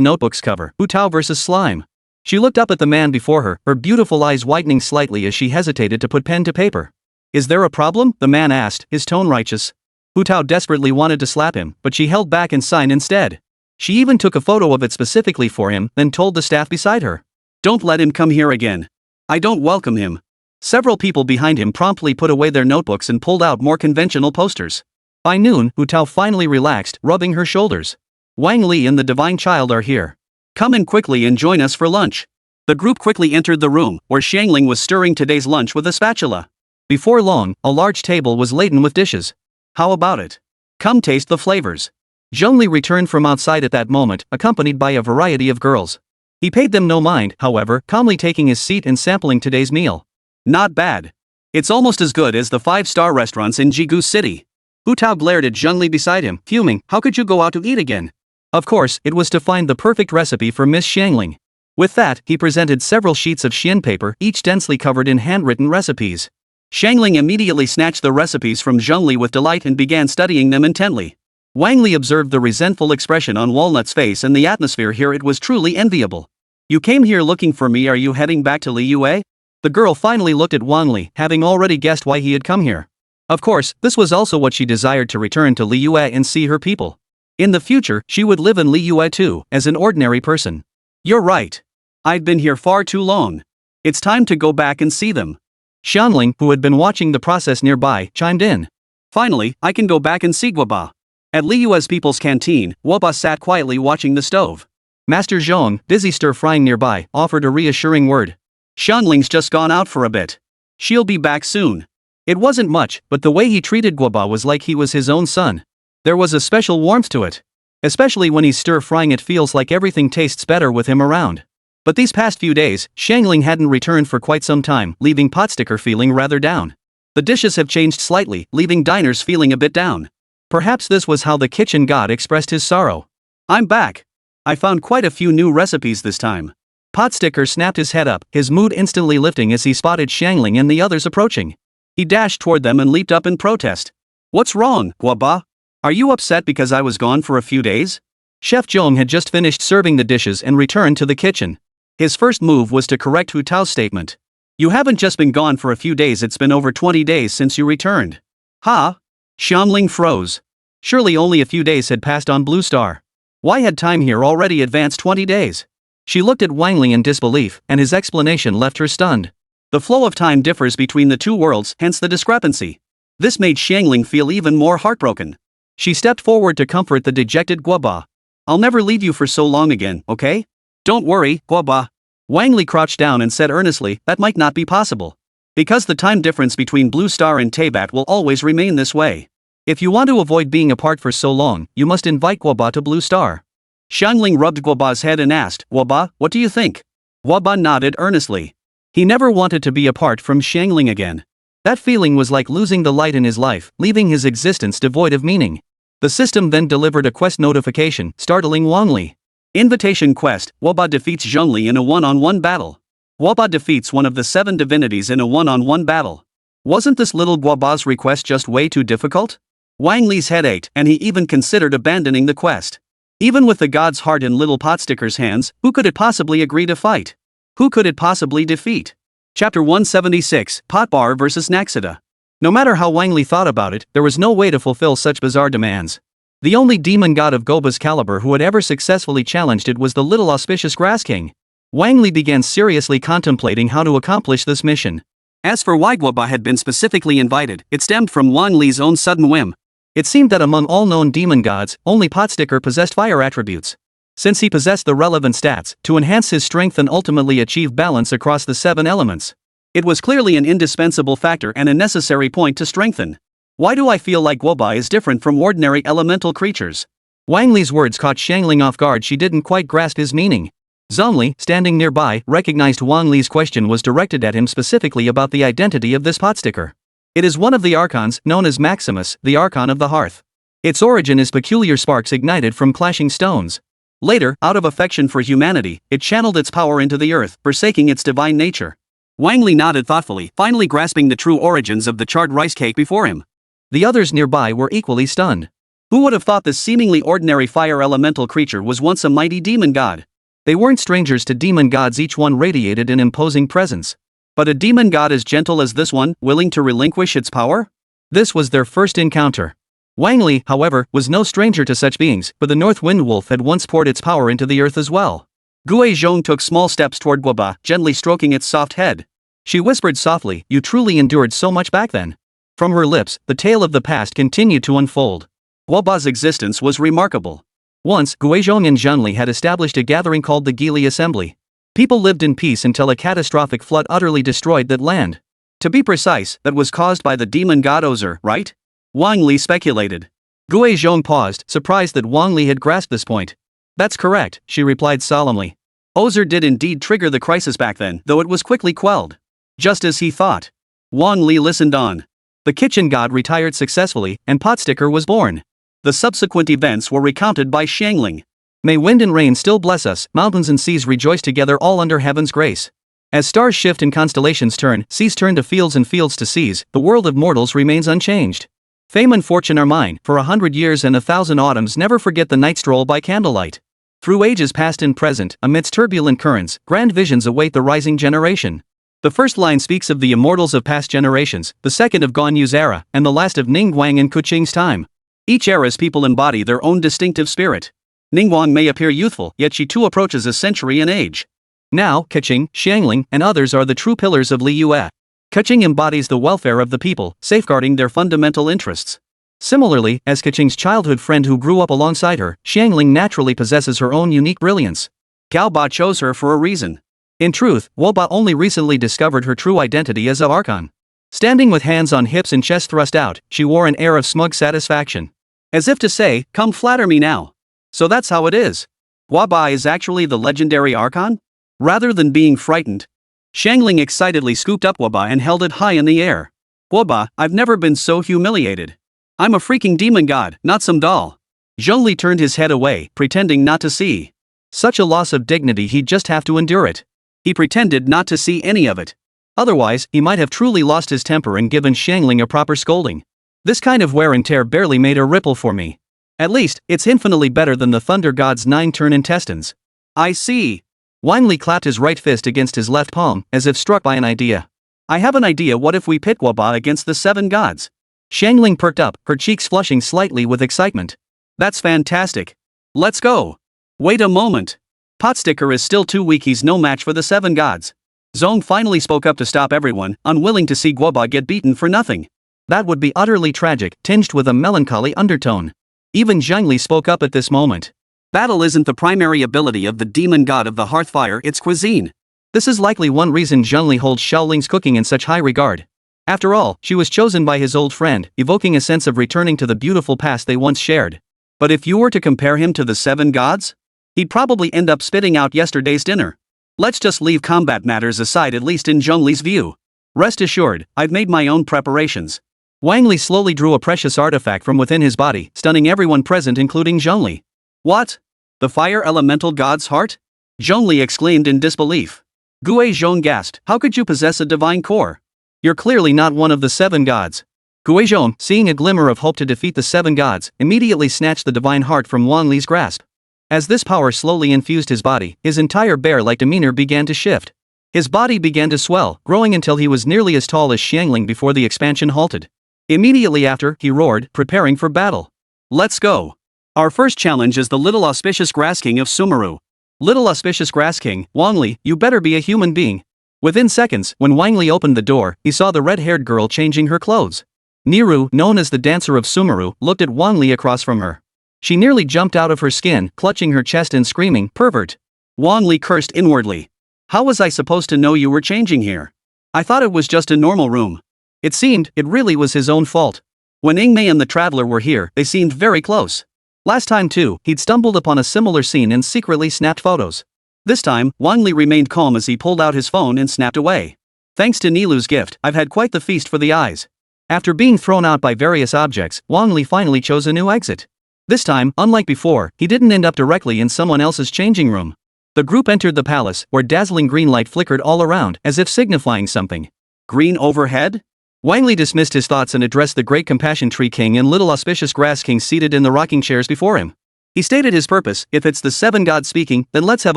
notebook's cover, Hu Tao vs. Slime. She looked up at the man before her, her beautiful eyes widening slightly as she hesitated to put pen to paper. Is there a problem? The man asked, his tone righteous. Hu Tao desperately wanted to slap him, but she held back and signed instead. She even took a photo of it specifically for him, then told the staff beside her. Don't let him come here again. I don't welcome him. Several people behind him promptly put away their notebooks and pulled out more conventional posters. By noon, Hu Tao finally relaxed, rubbing her shoulders. Wang Li and the Divine Child are here. Come in quickly and join us for lunch. The group quickly entered the room, where Xiangling was stirring today's lunch with a spatula. Before long, a large table was laden with dishes. How about it? Come taste the flavors. Zhongli returned from outside at that moment, accompanied by a variety of girls. He paid them no mind, however, calmly taking his seat and sampling today's meal. Not bad. It's almost as good as the 5-star restaurants in Jigu City. Hu Tao glared at Zhongli beside him, fuming. How could you go out to eat again? Of course, it was to find the perfect recipe for Miss Xiangling. With that, he presented several sheets of xian paper, each densely covered in handwritten recipes. Xiangling immediately snatched the recipes from Zhongli with delight and began studying them intently. Wang Li observed the resentful expression on Walnut's face, and the atmosphere here, it was truly enviable. You came here looking for me, are you heading back to Liyue? The girl finally looked at Wang Li, having already guessed why he had come here. Of course, this was also what she desired, to return to Liyue and see her people. In the future, she would live in Liyue too, as an ordinary person. You're right. I've been here far too long. It's time to go back and see them. Xiangling, who had been watching the process nearby, chimed in. Finally, I can go back and see Guoba. At Liyue's people's canteen, Guoba sat quietly watching the stove. Master Zhong, busy stir-frying nearby, offered a reassuring word. Xiangling's just gone out for a bit. She'll be back soon. It wasn't much, but the way he treated Guoba was like he was his own son. There was a special warmth to it. Especially when he's stir-frying, it feels like everything tastes better with him around. But these past few days, Xiangling hadn't returned for quite some time, leaving Potsticker feeling rather down. The dishes have changed slightly, leaving diners feeling a bit down. Perhaps this was how the kitchen god expressed his sorrow. I'm back. I found quite a few new recipes this time. Potsticker snapped his head up, his mood instantly lifting as he spotted Xiangling and the others approaching. He dashed toward them and leaped up in protest. What's wrong, Guaba? Are you upset because I was gone for a few days? Chef Zhong had just finished serving the dishes and returned to the kitchen. His first move was to correct Hu Tao's statement. You haven't just been gone for a few days, it's been over 20 days since you returned. Ha? Xiangling froze. Surely only a few days had passed on Blue Star. Why had time here already advanced 20 days? She looked at Wang Li in disbelief, and his explanation left her stunned. The flow of time differs between the two worlds, hence the discrepancy. This made Xiangling feel even more heartbroken. She stepped forward to comfort the dejected Guaba. I'll never leave you for so long again, okay? Don't worry, Guaba. Wang Li crouched down and said earnestly, that might not be possible. Because the time difference between Blue Star and Teyvat will always remain this way. If you want to avoid being apart for so long, you must invite Guaba to Blue Star. Xiangling rubbed Guaba's head and asked, Guaba, what do you think? Guaba nodded earnestly. He never wanted to be apart from Xiangling again. That feeling was like losing the light in his life, leaving his existence devoid of meaning. The system then delivered a quest notification, startling Wang Li. Invitation quest, Guaba defeats Zhongli in a one-on-one battle. Guaba defeats one of the 7 divinities in a one-on-one battle. Wasn't this little Guaba's request just way too difficult? Wang Li's head ached, and he even considered abandoning the quest. Even with the god's heart in little Potsticker's hands, who could it possibly agree to fight? Who could it possibly defeat? Chapter 176, Potbar vs Naxita. No matter how Wang Li thought about it, there was no way to fulfill such bizarre demands. The only demon god of Goba's caliber who had ever successfully challenged it was the little auspicious Grass King. Wang Li began seriously contemplating how to accomplish this mission. As for why Guaba had been specifically invited, it stemmed from Wang Li's own sudden whim. It seemed that among all known demon gods, only Potsticker possessed fire attributes. Since he possessed the relevant stats to enhance his strength and ultimately achieve balance across the 7 elements, it was clearly an indispensable factor and a necessary point to strengthen. Why do I feel like Guaba is different from ordinary elemental creatures? Wang Li's words caught Xiangling off guard. She didn't quite grasp his meaning. Zhongli, standing nearby, recognized Wang Li's question was directed at him specifically about the identity of this Potsticker. It is one of the archons, known as Maximus, the Archon of the Hearth. Its origin is peculiar sparks ignited from clashing stones. Later, out of affection for humanity, it channeled its power into the earth, forsaking its divine nature. Wang Li nodded thoughtfully, finally grasping the true origins of the charred rice cake before him. The others nearby were equally stunned. Who would have thought this seemingly ordinary fire elemental creature was once a mighty demon god? They weren't strangers to demon gods, each one radiated an imposing presence. But a demon god as gentle as this one, willing to relinquish its power? This was their first encounter. Wang Li, however, was no stranger to such beings, for the North Wind Wolf had once poured its power into the earth as well. Gue Zhong took small steps toward Guaba, gently stroking its soft head. She whispered softly, you truly endured so much back then. From her lips, the tale of the past continued to unfold. Guaba's existence was remarkable. Once, Gue Zhong and Zhongli had established a gathering called the Geely Assembly. People lived in peace until a catastrophic flood utterly destroyed that land. To be precise, that was caused by the demon god Ozer, right? Wang Li speculated. Gue Zhong paused, surprised that Wang Li had grasped this point. That's correct, she replied solemnly. Ozer did indeed trigger the crisis back then, though it was quickly quelled. Just as he thought. Wang Li listened on. The kitchen god retired successfully, and Potsticker was born. The subsequent events were recounted by Xiangling. May wind and rain still bless us, mountains and seas rejoice together, all under heaven's grace. As stars shift and constellations turn, seas turn to fields and fields to seas, the world of mortals remains unchanged. Fame and fortune are mine, for 100 years and 1,000 autumns never forget the night stroll by candlelight. Through ages past and present, amidst turbulent currents, grand visions await the rising generation. The first line speaks of the immortals of past generations, the second of Guan Yu's era, and the last of Ningguang and Kuqing's time. Each era's people embody their own distinctive spirit. Ningguang may appear youthful, yet she too approaches a century in age. Now, Keqing, Xiangling, and others are the true pillars of Li Yue. Keqing embodies the welfare of the people, safeguarding their fundamental interests. Similarly, as Keqing's childhood friend who grew up alongside her, Xiangling naturally possesses her own unique brilliance. Gaoba chose her for a reason. In truth, Woba only recently discovered her true identity as a Archon. Standing with hands on hips and chest thrust out, she wore an air of smug satisfaction. As if to say, come flatter me now. So that's how it is. Woba is actually the legendary Archon? Rather than being frightened, Xiangling excitedly scooped up Woba and held it high in the air. Woba, I've never been so humiliated. I'm a freaking demon god, not some doll. Zhong Li turned his head away, pretending not to see. Such a loss of dignity, he'd just have to endure it. He pretended not to see any of it. Otherwise, he might have truly lost his temper and given Xiangling a proper scolding. This kind of wear and tear barely made a ripple for me. At least, it's infinitely better than the Thunder God's 9-turn intestines. I see. Wang Li clapped his right fist against his left palm, as if struck by an idea. I have an idea. What if we pit Guoba against the 7 gods? Xiangling perked up, her cheeks flushing slightly with excitement. That's fantastic. Let's go. Wait a moment. Potsticker is still too weak. He's no match for the 7 gods. Zong finally spoke up to stop everyone, unwilling to see Guoba get beaten for nothing. That would be utterly tragic, tinged with a melancholy undertone. Even Zhang Li spoke up at this moment. Battle isn't the primary ability of the demon god of the hearthfire, it's cuisine. This is likely one reason Zhang Li holds Xiaoling's cooking in such high regard. After all, she was chosen by his old friend, evoking a sense of returning to the beautiful past they once shared. But if you were to compare him to the 7 gods, he'd probably end up spitting out yesterday's dinner. Let's just leave combat matters aside, at least in Zhong Li's view. Rest assured, I've made my own preparations. Wang Li slowly drew a precious artifact from within his body, stunning everyone present including Zhong Li. What? The fire elemental god's heart? Zhong Li exclaimed in disbelief. Gue Zhong gasped, how could you possess a divine core? You're clearly not one of the 7 gods. Gue Zhong, seeing a glimmer of hope to defeat the 7 gods, immediately snatched the divine heart from Wang Li's grasp. As this power slowly infused his body, his entire bear-like demeanor began to shift. His body began to swell, growing until he was nearly as tall as Xiangling before the expansion halted. Immediately after, he roared, preparing for battle. Let's go. Our first challenge is the Little Auspicious Grass King of Sumeru. Little Auspicious Grass King, Wang Li, you better be a human being. Within seconds, when Wang Li opened the door, he saw the red-haired girl changing her clothes. Niru, known as the Dancer of Sumeru, looked at Wang Li across from her. She nearly jumped out of her skin, clutching her chest and screaming, pervert. Wang Li cursed inwardly. How was I supposed to know you were changing here? I thought it was just a normal room. It seemed, it really was his own fault. When Ingmei and the Traveler were here, they seemed very close. Last time too, he'd stumbled upon a similar scene and secretly snapped photos. This time, Wang Li remained calm as he pulled out his phone and snapped away. Thanks to Nilu's gift, I've had quite the feast for the eyes. After being thrown out by various objects, Wang Li finally chose a new exit. This time, unlike before, he didn't end up directly in someone else's changing room. The group entered the palace, where dazzling green light flickered all around, as if signifying something. Green overhead? Wang Li dismissed his thoughts and addressed the Great Compassion Tree King and Little Auspicious Grass King seated in the rocking chairs before him. He stated his purpose: if it's the 7 gods speaking, then let's have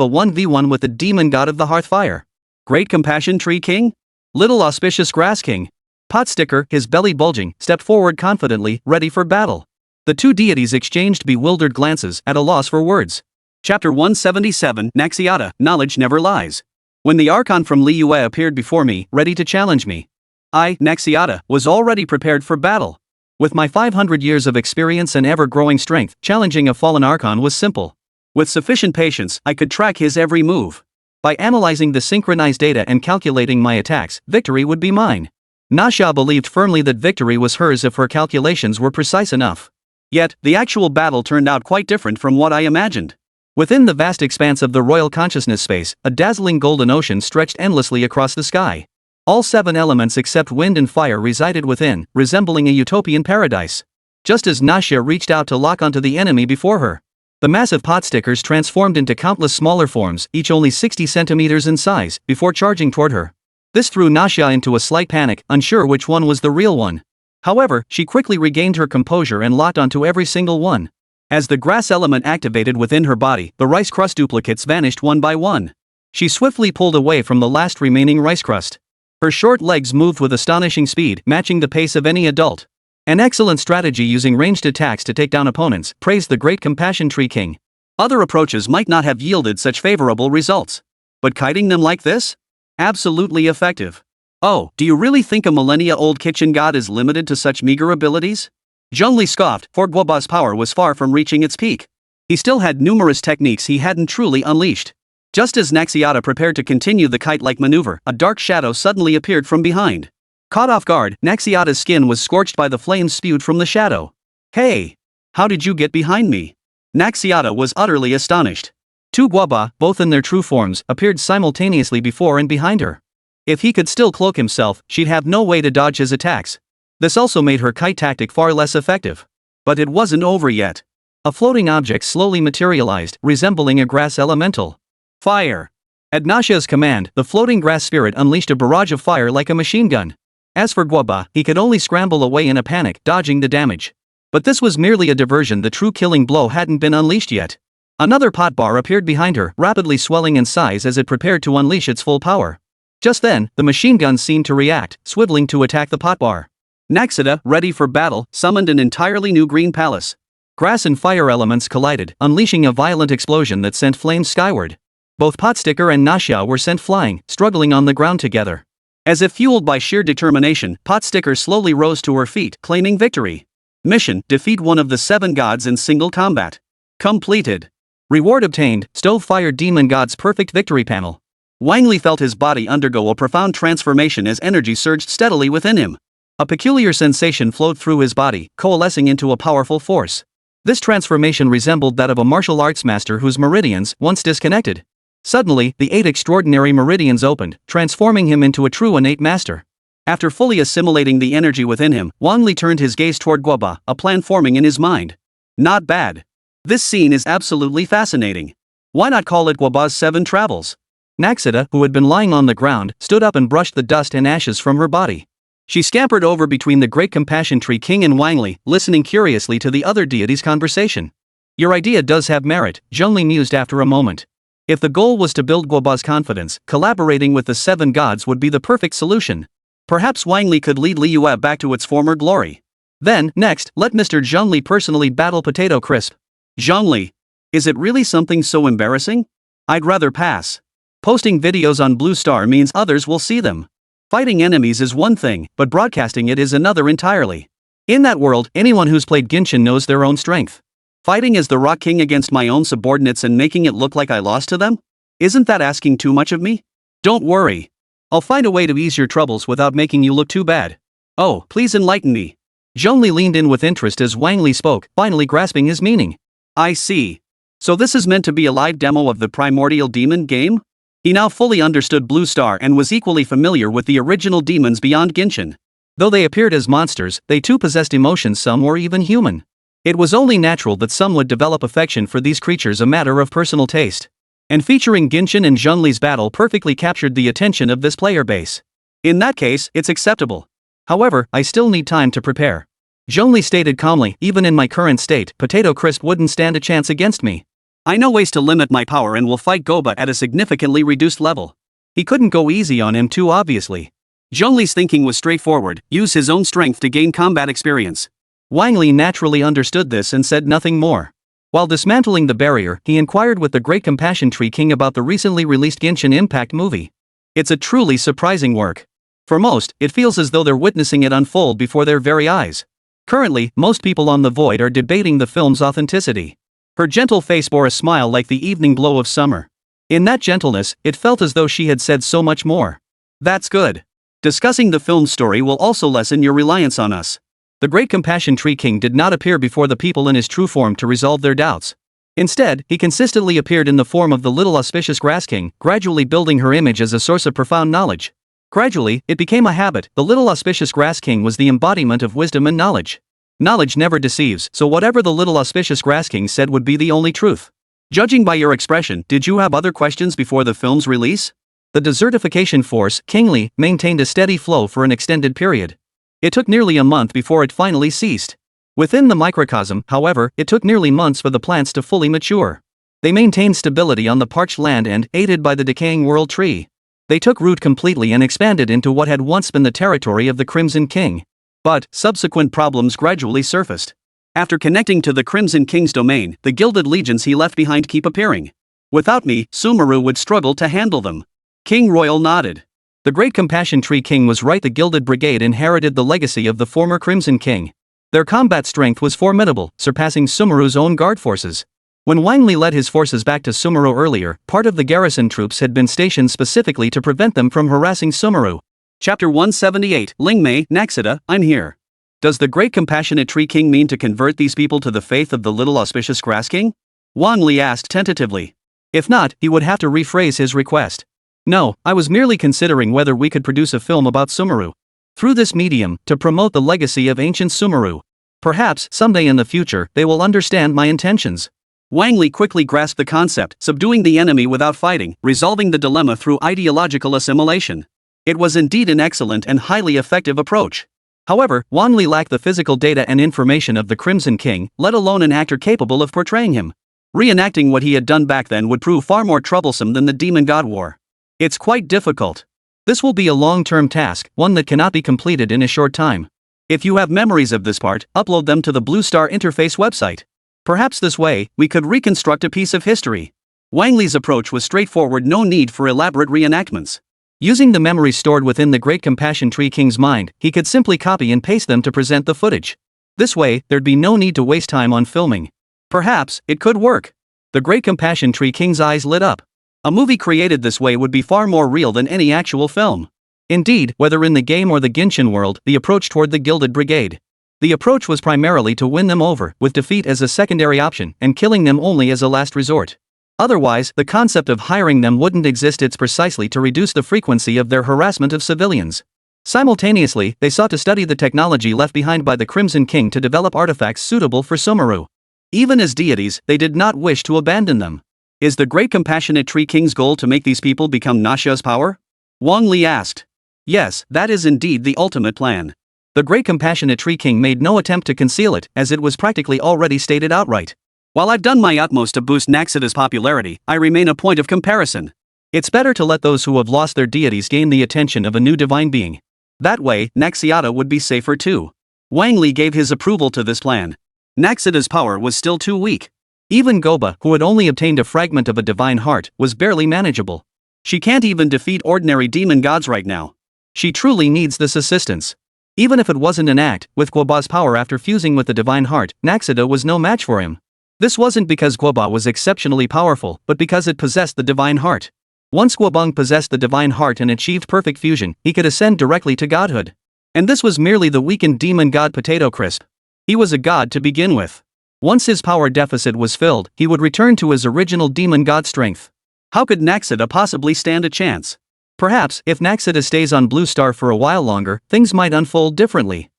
a 1v1 with the demon god of the hearthfire. Great Compassion Tree King? Little Auspicious Grass King? Potsticker, his belly bulging, stepped forward confidently, ready for battle. The 2 deities exchanged bewildered glances, at a loss for words. Chapter 177, Naxiata, Knowledge Never Lies. When the Archon from Liyue appeared before me, ready to challenge me, I, Naxiata, was already prepared for battle. With my 500 years of experience and ever-growing strength, challenging a fallen Archon was simple. With sufficient patience, I could track his every move. By analyzing the synchronized data and calculating my attacks, victory would be mine. Nasha believed firmly that victory was hers if her calculations were precise enough. Yet, the actual battle turned out quite different from what I imagined. Within the vast expanse of the royal consciousness space, a dazzling golden ocean stretched endlessly across the sky. All 7 elements except wind and fire resided within, resembling a utopian paradise. Just as Nasha reached out to lock onto the enemy before her, the massive potstickers transformed into countless smaller forms, each only 60 centimeters in size, before charging toward her. This threw Nasha into a slight panic, unsure which one was the real one. However, she quickly regained her composure and locked onto every single one. As the grass element activated within her body, the rice crust duplicates vanished one by one. She swiftly pulled away from the last remaining rice crust. Her short legs moved with astonishing speed, matching the pace of any adult. An excellent strategy using ranged attacks to take down opponents, praised the Great Compassion Tree King. Other approaches might not have yielded such favorable results. But kiting them like this? Absolutely effective. Oh, do you really think a millennia-old kitchen god is limited to such meager abilities? Zhong Li scoffed, for Guoba's power was far from reaching its peak. He still had numerous techniques he hadn't truly unleashed. Just as Naxiata prepared to continue the kite-like maneuver, a dark shadow suddenly appeared from behind. Caught off guard, Naxiata's skin was scorched by the flames spewed from the shadow. Hey! How did you get behind me? Naxiata was utterly astonished. 2 Guoba, both in their true forms, appeared simultaneously before and behind her. If he could still cloak himself, she'd have no way to dodge his attacks. This also made her kite tactic far less effective. But it wasn't over yet. A floating object slowly materialized, resembling a grass elemental. Fire! At Nashia's command, the floating grass spirit unleashed a barrage of fire like a machine gun. As for Guoba, he could only scramble away in a panic, dodging the damage. But this was merely a diversion. The true killing blow hadn't been unleashed yet. Another potbar appeared behind her, rapidly swelling in size as it prepared to unleash its full power. Just then, the machine gun seemed to react, swiveling to attack the potbar. Naxita, ready for battle, summoned an entirely new green palace. Grass and fire elements collided, unleashing a violent explosion that sent flames skyward. Both Potsticker and Nashia were sent flying, struggling on the ground together. As if fueled by sheer determination, Potsticker slowly rose to her feet, claiming victory. Mission: defeat one of the 7 gods in single combat. Completed. Reward obtained: Stove-Fired Demon God's Perfect Victory Panel. Wang Li felt his body undergo a profound transformation as energy surged steadily within him. A peculiar sensation flowed through his body, coalescing into a powerful force. This transformation resembled that of a martial arts master whose meridians, once disconnected. Suddenly, the 8 extraordinary meridians opened, transforming him into a true innate master. After fully assimilating the energy within him, Wang Li turned his gaze toward Guoba, a plan forming in his mind. Not bad. This scene is absolutely fascinating. Why not call it Guoba's 7 travels? Naxita, who had been lying on the ground, stood up and brushed the dust and ashes from her body. She scampered over between the Great Compassion Tree King and Wang Li, listening curiously to the other deities' conversation. Your idea does have merit, Zhongli mused after a moment. If the goal was to build Guoba's confidence, collaborating with the 7 gods would be the perfect solution. Perhaps Wang Li could lead Liyue back to its former glory. Then, next, let Mr. Zhongli personally battle Potato Crisp. Zhongli. Is it really something so embarrassing? I'd rather pass. Posting videos on Blue Star means others will see them. Fighting enemies is one thing, but broadcasting it is another entirely. In that world, anyone who's played Genshin knows their own strength. Fighting as the Rock King against my own subordinates and making it look like I lost to them? Isn't that asking too much of me? Don't worry. I'll find a way to ease your troubles without making you look too bad. Oh, please enlighten me. Zhongli leaned in with interest as Wang Li spoke, finally grasping his meaning. I see. So this is meant to be a live demo of the Primordial Demon game? He now fully understood Blue Star and was equally familiar with the original demons beyond Genshin. Though they appeared as monsters, they too possessed emotions. Some were even human. It was only natural that some would develop affection for these creatures, a matter of personal taste. And featuring Genshin and Zhongli's battle perfectly captured the attention of this player base. In that case, it's acceptable. However, I still need time to prepare. Zhongli stated calmly, even in my current state, Potato Crisp wouldn't stand a chance against me. I know ways to limit my power and will fight Guoba at a significantly reduced level. He couldn't go easy on him too obviously. Zhongli's thinking was straightforward: use his own strength to gain combat experience. Wang Li naturally understood this and said nothing more. While dismantling the barrier, he inquired with the Great Compassion Tree King about the recently released Genshin Impact movie. It's a truly surprising work. For most, it feels as though they're witnessing it unfold before their very eyes. Currently, most people on the Void are debating the film's authenticity. Her gentle face bore a smile like the evening glow of summer. In that gentleness, it felt as though she had said so much more. That's good. Discussing the film's story will also lessen your reliance on us. The Great Compassion Tree King did not appear before the people in his true form to resolve their doubts. Instead, he consistently appeared in the form of the little auspicious Grass King, gradually building her image as a source of profound knowledge. Gradually, it became a habit. The little auspicious Grass King was the embodiment of wisdom and knowledge. Knowledge never deceives, so whatever the little auspicious Grass King said would be the only truth. Judging by your expression, did you have other questions before the film's release? The desertification force, King Li, maintained a steady flow for an extended period. It took nearly a month before it finally ceased. Within the microcosm, however, it took nearly months for the plants to fully mature. They maintained stability on the parched land and, aided by the decaying world tree, they took root completely and expanded into what had once been the territory of the Crimson King. But, subsequent problems gradually surfaced. After connecting to the Crimson King's domain, the gilded legions he left behind keep appearing. Without me, Sumeru would struggle to handle them. King Royal nodded. The Great Compassion Tree King was right. The Gilded Brigade inherited the legacy of the former Crimson King. Their combat strength was formidable, surpassing Sumeru's own guard forces. When Wang Li led his forces back to Sumeru earlier, part of the garrison troops had been stationed specifically to prevent them from harassing Sumeru. Chapter 178, Lingmei, Naxita, I'm here. Does the Great Compassionate Tree King mean to convert these people to the faith of the Little Auspicious Grass King? Wang Li asked tentatively. If not, he would have to rephrase his request. No, I was merely considering whether we could produce a film about Sumeru. through this medium, to promote the legacy of ancient Sumeru. Perhaps, someday in the future, they will understand my intentions. Wang Li quickly grasped the concept, subduing the enemy without fighting, resolving the dilemma through ideological assimilation. It was indeed an excellent and highly effective approach. However, Wang Li lacked the physical data and information of the Crimson King, let alone an actor capable of portraying him. Reenacting what he had done back then would prove far more troublesome than the Demon God War. It's quite difficult. This will be a long-term task, one that cannot be completed in a short time. If you have memories of this part, upload them to the Blue Star Interface website. Perhaps this way, we could reconstruct a piece of history. Wang Li's approach was straightforward, no need for elaborate reenactments. Using the memories stored within the Great Compassion Tree King's mind, he could simply copy and paste them to present the footage. This way, there'd be no need to waste time on filming. Perhaps, it could work. The Great Compassion Tree King's eyes lit up. A movie created this way would be far more real than any actual film. Indeed, whether in the game or the Genshin world, the approach toward the Gilded Brigade. The approach was primarily to win them over, with defeat as a secondary option, and killing them only as a last resort. Otherwise, the concept of hiring them wouldn't exist. It's precisely to reduce the frequency of their harassment of civilians. Simultaneously, they sought to study the technology left behind by the Crimson King to develop artifacts suitable for Sumeru. Even as deities, they did not wish to abandon them. Is the Great Compassionate Tree King's goal to make these people become Nasha's power? Wang Li asked. Yes, that is indeed the ultimate plan. The Great Compassionate Tree King made no attempt to conceal it, as it was practically already stated outright. While I've done my utmost to boost Naxida's popularity, I remain a point of comparison. It's better to let those who have lost their deities gain the attention of a new divine being. That way, Naxiata would be safer too. Wang Li gave his approval to this plan. Naxida's power was still too weak. Even Goba, who had only obtained a fragment of a divine heart, was barely manageable. She can't even defeat ordinary demon gods right now. She truly needs this assistance. Even if it wasn't an act, with Guoba's power after fusing with the divine heart, Naxida was no match for him. This wasn't because Guoba was exceptionally powerful, but because it possessed the divine heart. Once Guobang possessed the divine heart and achieved perfect fusion, he could ascend directly to godhood. And this was merely the weakened demon god Potato Crisp. He was a god to begin with. Once his power deficit was filled, he would return to his original demon god strength. How could Naxida possibly stand a chance? Perhaps, if Naxida stays on Blue Star for a while longer, things might unfold differently.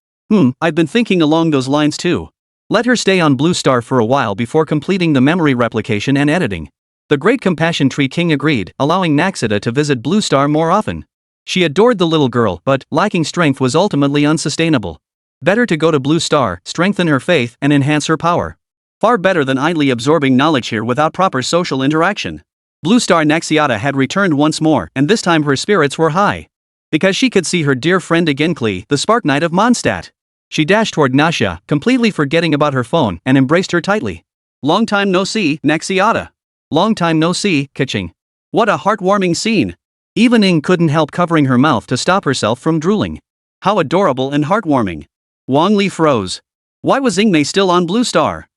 I've been thinking along those lines too. Let her stay on Blue Star for a while before completing the memory replication and editing. The Great Compassion Tree King agreed, allowing Naxida to visit Blue Star more often. She adored the little girl, but, lacking strength was ultimately unsustainable. Better to go to Blue Star, strengthen her faith, and enhance her power. Far better than idly absorbing knowledge here without proper social interaction. Blue Star Naxiata had returned once more, and this time her spirits were high. Because she could see her dear friend again, Klee, the Spark Knight of Mondstadt. She dashed toward Nasha, completely forgetting about her phone, and embraced her tightly. Long time no see, Naxiata. Long time no see, Kaching. What a heartwarming scene. Even Ing couldn't help covering her mouth to stop herself from drooling. How adorable and heartwarming. Wang Li froze. Why was Ingmei still on Blue Star?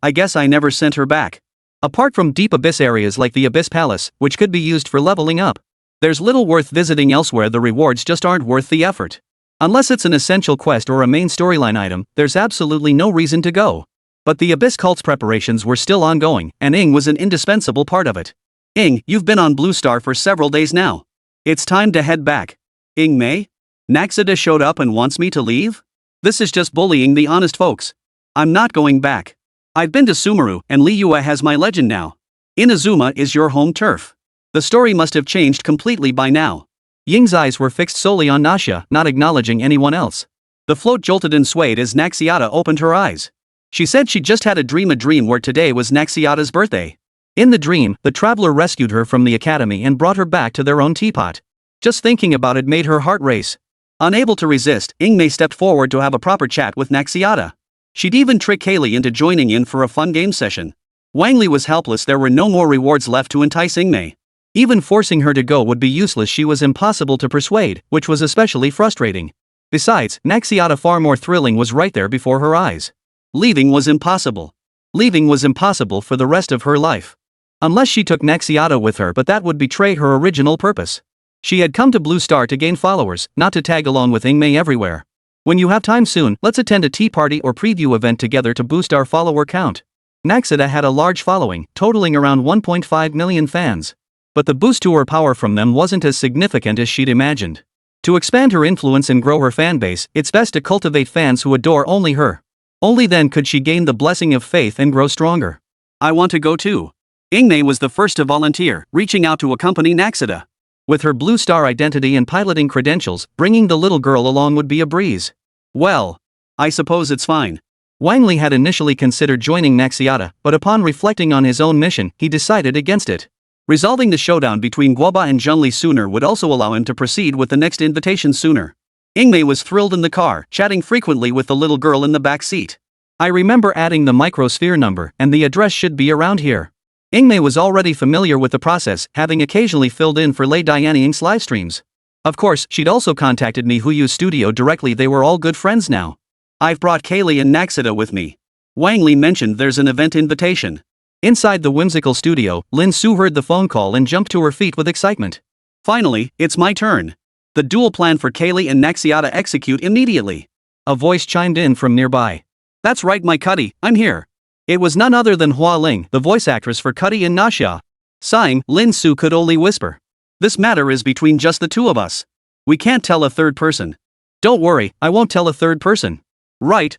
I guess I never sent her back. Apart from deep abyss areas like the Abyss Palace, which could be used for leveling up, there's little worth visiting elsewhere. The rewards just aren't worth the effort. Unless it's an essential quest or a main storyline item, there's absolutely no reason to go. But the Abyss Cult's preparations were still ongoing, and Ing was an indispensable part of it. Ing, you've been on Blue Star for several days now. It's time to head back. Ing Mei? Naxida showed up and wants me to leave? This is just bullying the honest folks. I'm not going back. I've been to Sumeru, and Liyue has my legend now. Inazuma is your home turf. The story must have changed completely by now. Ying's eyes were fixed solely on Nasha, not acknowledging anyone else. The float jolted and swayed as Naxiata opened her eyes. She said she just had a dream where today was Naxiata's birthday. In the dream, the traveler rescued her from the academy and brought her back to their own teapot. Just thinking about it made her heart race. Unable to resist, Ingmei stepped forward to have a proper chat with Naxiata. She'd even trick Kaylee into joining in for a fun game session. Wang Li was helpless. There were no more rewards left to entice Ingmei. Even forcing her to go would be useless. She was impossible to persuade, which was especially frustrating. Besides, Naxiata far more thrilling was right there before her eyes. Leaving was impossible. Leaving was impossible for the rest of her life. Unless she took Naxiata with her, but that would betray her original purpose. She had come to Blue Star to gain followers, not to tag along with Ingmei everywhere. When you have time soon, let's attend a tea party or preview event together to boost our follower count. Naxida had a large following, totaling around 1.5 million fans. But the boost to her power from them wasn't as significant as she'd imagined. To expand her influence and grow her fanbase, it's best to cultivate fans who adore only her. Only then could she gain the blessing of faith and grow stronger. I want to go too. Ingmei was the first to volunteer, reaching out to accompany Naxita. With her blue star identity and piloting credentials, bringing the little girl along would be a breeze. Well, I suppose it's fine. Wang Li had initially considered joining Naxiata, but upon reflecting on his own mission, he decided against it. Resolving the showdown between Guoba and Zhongli sooner would also allow him to proceed with the next invitation sooner. Ingmei was thrilled in the car, chatting frequently with the little girl in the back seat. I remember adding the microsphere number, and the address should be around here. Ingmei was already familiar with the process, having occasionally filled in for Lei Dianying's livestreams. Of course, she'd also contacted me Huyu's studio directly. They were all good friends now. I've brought Kaylee and Naxita with me. Wang Li mentioned there's an event invitation. Inside the whimsical studio, Lin Su heard the phone call and jumped to her feet with excitement. Finally, it's my turn. The duel plan for Kaylee and Naxiata execute immediately. A voice chimed in from nearby. That's right, my cutie, I'm here. It was none other than Hua Ling, the voice actress for Cuddy and Naxia. Sighing, Lin Su could only whisper. This matter is between just the two of us. We can't tell a third person. Don't worry, I won't tell a third person. Right.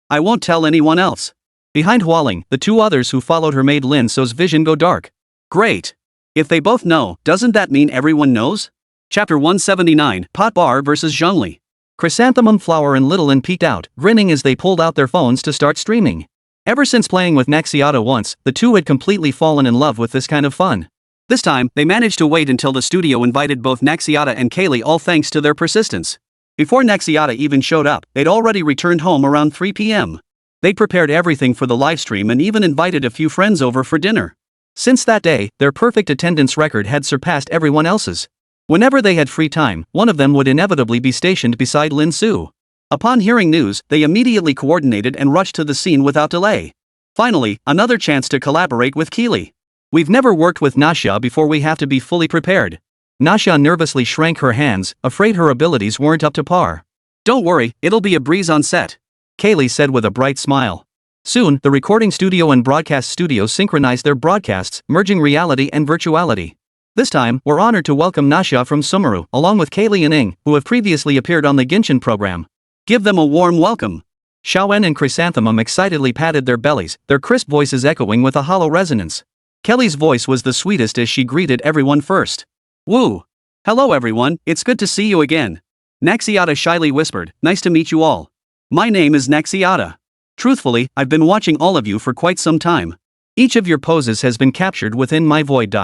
I won't tell anyone else. Behind Hualing, the two others who followed her made Lin Su's vision go dark. Great. If they both know, doesn't that mean everyone knows? Chapter 179, Pot Bar vs. Zhongli. Chrysanthemum Flower and Little Lin peeked out, grinning as they pulled out their phones to start streaming. Ever since playing with Naxiata once, the two had completely fallen in love with this kind of fun. This time, they managed to wait until the studio invited both Naxiata and Kaylee, all thanks to their persistence. Before Naxiata even showed up, they'd already returned home around 3 p.m. They'd prepared everything for the livestream and even invited a few friends over for dinner. Since that day, their perfect attendance record had surpassed everyone else's. Whenever they had free time, one of them would inevitably be stationed beside Lin Su. Upon hearing news, they immediately coordinated and rushed to the scene without delay. Finally, another chance to collaborate with Keely. We've never worked with Naxia before, we have to be fully prepared. Naxia nervously shrank her hands, afraid her abilities weren't up to par. Don't worry, it'll be a breeze on set. Kaylee said with a bright smile. Soon, the recording studio and broadcast studio synchronized their broadcasts, merging reality and virtuality. This time, we're honored to welcome Naxia from Sumeru, along with Kaylee and Ing, who have previously appeared on the Genshin program. Give them a warm welcome. Xiaowen and Chrysanthemum excitedly patted their bellies, their crisp voices echoing with a hollow resonance. Kelly's voice was the sweetest as she greeted everyone first. Woo! Hello everyone, it's good to see you again. Naxiata shyly whispered, nice to meet you all. My name is Naxiata. Truthfully, I've been watching all of you for quite some time. Each of your poses has been captured within my void.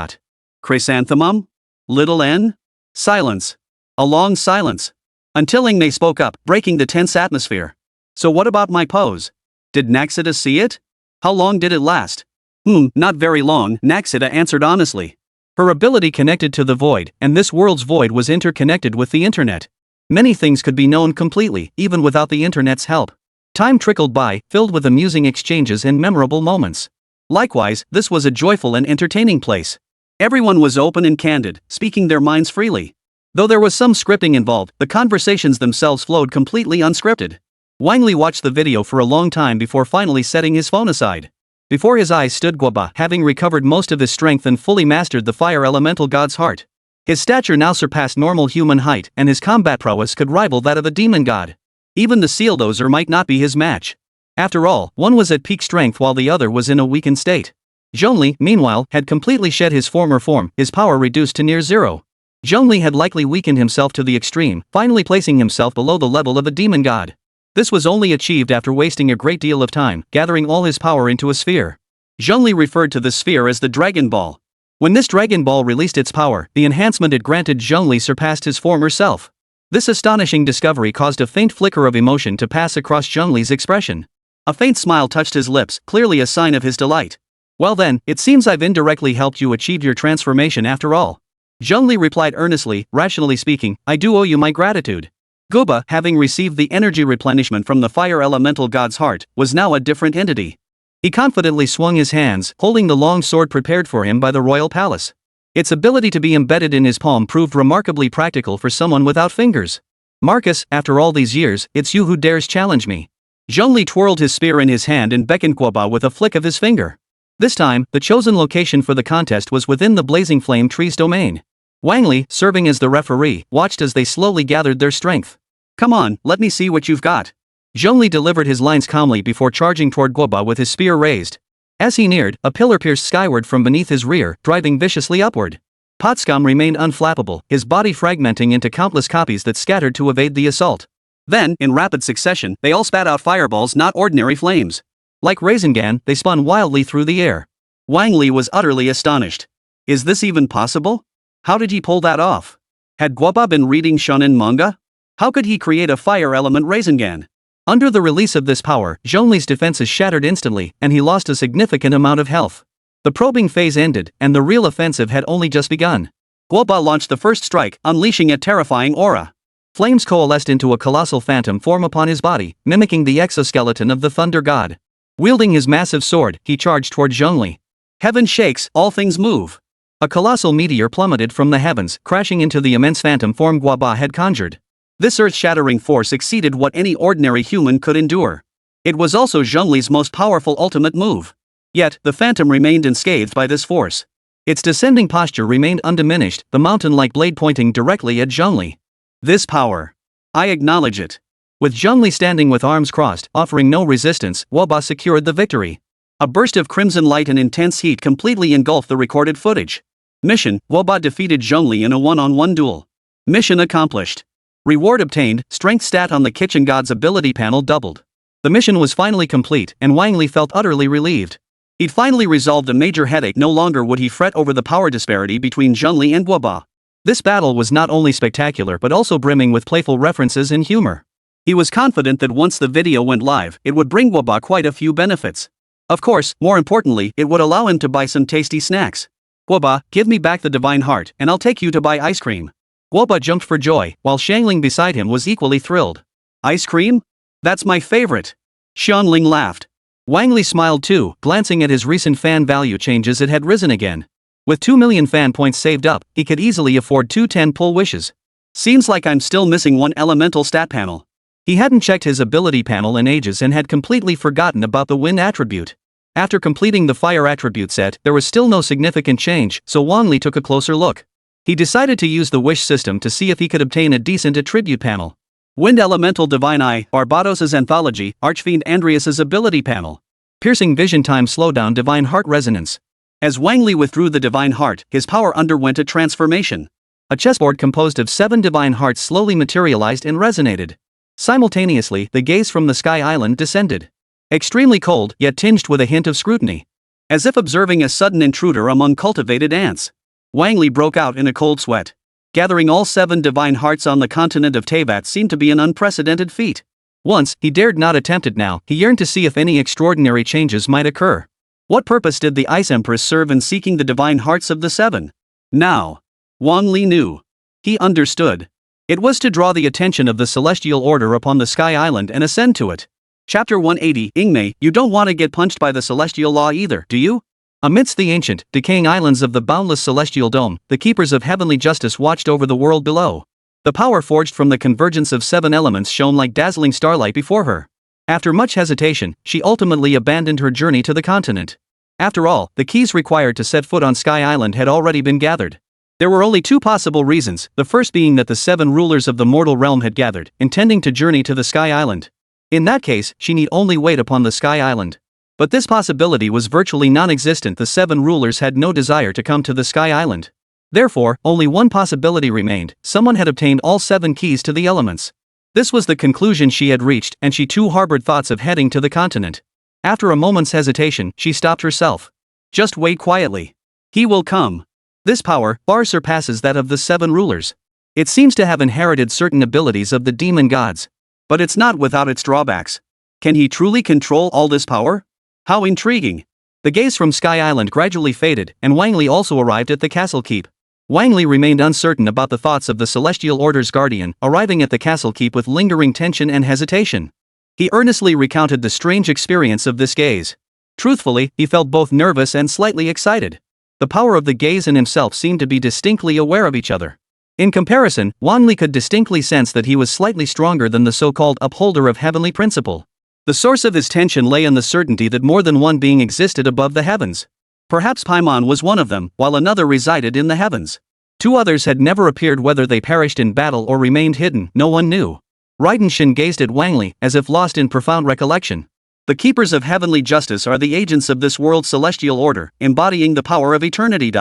Chrysanthemum? Little N? Silence. A long silence. Until Ingmei spoke up, breaking the tense atmosphere. So what about my pose? Did Naxita see it? How long did it last? Not very long, Naxita answered honestly. Her ability connected to the void, and this world's void was interconnected with the internet. Many things could be known completely, even without the internet's help. Time trickled by, filled with amusing exchanges and memorable moments. Likewise, this was a joyful and entertaining place. Everyone was open and candid, speaking their minds freely. Though there was some scripting involved, the conversations themselves flowed completely unscripted. Wang Li watched the video for a long time before finally setting his phone aside. Before his eyes stood Guoba, having recovered most of his strength and fully mastered the fire elemental god's heart. His stature now surpassed normal human height, and his combat prowess could rival that of a demon god. Even the seal dozer might not be his match. After all, one was at peak strength while the other was in a weakened state. Zhongli, meanwhile, had completely shed his former form, his power reduced to near zero. Zhongli had likely weakened himself to the extreme, finally placing himself below the level of a demon god. This was only achieved after wasting a great deal of time, gathering all his power into a sphere. Zhongli referred to the sphere as the Dragon Ball. When this Dragon Ball released its power, the enhancement it granted Zhongli surpassed his former self. This astonishing discovery caused a faint flicker of emotion to pass across Zhongli's expression. A faint smile touched his lips, clearly a sign of his delight. Well then, it seems I've indirectly helped you achieve your transformation after all. Zhongli replied earnestly, rationally speaking, I do owe you my gratitude. Guoba, having received the energy replenishment from the fire elemental god's heart, was now a different entity. He confidently swung his hands, holding the long sword prepared for him by the royal palace. Its ability to be embedded in his palm proved remarkably practical for someone without fingers. Marcus, after all these years, it's you who dares challenge me. Zhongli twirled his spear in his hand and beckoned Guoba with a flick of his finger. This time, the chosen location for the contest was within the blazing flame tree's domain. Wang Li, serving as the referee, watched as they slowly gathered their strength. "Come on, let me see what you've got." Zhongli delivered his lines calmly before charging toward Guoba with his spear raised. As he neared, a pillar pierced skyward from beneath his rear, driving viciously upward. Potscom remained unflappable, his body fragmenting into countless copies that scattered to evade the assault. Then, in rapid succession, they all spat out fireballs, not ordinary flames. Like Rasengan, they spun wildly through the air. Wang Li was utterly astonished. Is this even possible? How did he pull that off? Had Guoba been reading shonen manga? How could he create a fire element Rasengan? Under the release of this power, Zhongli's defenses shattered instantly, and he lost a significant amount of health. The probing phase ended, and the real offensive had only just begun. Guoba launched the first strike, unleashing a terrifying aura. Flames coalesced into a colossal phantom form upon his body, mimicking the exoskeleton of the thunder god. Wielding his massive sword, he charged toward Zhongli. Heaven shakes, all things move. A colossal meteor plummeted from the heavens, crashing into the immense phantom form Guoba had conjured. This earth-shattering force exceeded what any ordinary human could endure. It was also Zhongli's most powerful ultimate move. Yet, the phantom remained unscathed by this force. Its descending posture remained undiminished, the mountain-like blade pointing directly at Zhongli. This power. I acknowledge it. With Zhongli standing with arms crossed, offering no resistance, Guoba secured the victory. A burst of crimson light and intense heat completely engulfed the recorded footage. Mission: Guoba defeated Zhongli in a one-on-one duel. Mission accomplished. Reward obtained, strength stat on the kitchen god's ability panel doubled. The mission was finally complete, and Wang Li felt utterly relieved. He'd finally resolved a major headache. No longer would he fret over the power disparity between Zhongli and Guoba. This battle was not only spectacular but also brimming with playful references and humor. He was confident that once the video went live, it would bring Guoba quite a few benefits. Of course, more importantly, it would allow him to buy some tasty snacks. "Guoba, give me back the divine heart, and I'll take you to buy ice cream." Guoba jumped for joy, while Xiangling beside him was equally thrilled. "Ice cream? That's my favorite." Xiangling laughed. Wang Li smiled too, glancing at his recent fan value changes. It had risen again. With 2 million fan points saved up, he could easily afford 2 10-pull wishes. Seems like I'm still missing one elemental stat panel. He hadn't checked his ability panel in ages and had completely forgotten about the wind attribute. After completing the fire attribute set, there was still no significant change, so Wang Li took a closer look. He decided to use the wish system to see if he could obtain a decent attribute panel. Wind Elemental Divine Eye, Barbados' Anthology, Archfiend Andreas' Ability Panel. Piercing Vision Time Slowdown Divine Heart Resonance. As Wang Li withdrew the Divine Heart, his power underwent a transformation. A chessboard composed of 7 Divine Hearts slowly materialized and resonated. Simultaneously, the gaze from the Sky Island descended. Extremely cold, yet tinged with a hint of scrutiny. As if observing a sudden intruder among cultivated ants. Wang Li broke out in a cold sweat. Gathering all 7 divine hearts on the continent of Teyvat seemed to be an unprecedented feat. Once, he dared not attempt it. Now, he yearned to see if any extraordinary changes might occur. What purpose did the Ice Empress serve in seeking the divine hearts of the 7? Now, Wang Li knew. He understood. It was to draw the attention of the Celestial Order upon the Sky Island and ascend to it. Chapter 180, Ingmei, you don't want to get punched by the Celestial Law either, do you? Amidst the ancient, decaying islands of the boundless celestial dome, the keepers of heavenly justice watched over the world below. The power forged from the convergence of 7 elements shone like dazzling starlight before her. After much hesitation, she ultimately abandoned her journey to the continent. After all, the keys required to set foot on Sky Island had already been gathered. There were only 2 possible reasons, the first being that the 7 rulers of the mortal realm had gathered, intending to journey to the Sky Island. In that case, she need only wait upon the Sky Island. But this possibility was virtually non-existent. The 7 rulers had no desire to come to the Sky Island. Therefore, only one possibility remained: someone had obtained all 7 keys to the elements. This was the conclusion she had reached, and she too harbored thoughts of heading to the continent. After a moment's hesitation, she stopped herself. Just wait quietly. He will come. This power far surpasses that of the 7 rulers. It seems to have inherited certain abilities of the demon gods. But it's not without its drawbacks. Can he truly control all this power? How intriguing. The gaze from Sky Island gradually faded, and Wang Li also arrived at the castle keep. Wang Li remained uncertain about the thoughts of the Celestial Order's guardian, arriving at the castle keep with lingering tension and hesitation. He earnestly recounted the strange experience of this gaze. Truthfully, he felt both nervous and slightly excited. The power of the gaze and himself seemed to be distinctly aware of each other. In comparison, Wang Li could distinctly sense that he was slightly stronger than the so-called upholder of heavenly principle. The source of his tension lay in the certainty that more than one being existed above the heavens. Perhaps Paimon was one of them, while another resided in the heavens. Two others had never appeared, whether they perished in battle or remained hidden, no one knew. Raiden Shogun gazed at Wang Li, as if lost in profound recollection. The keepers of heavenly justice are the agents of this world's celestial order, embodying the power of eternity.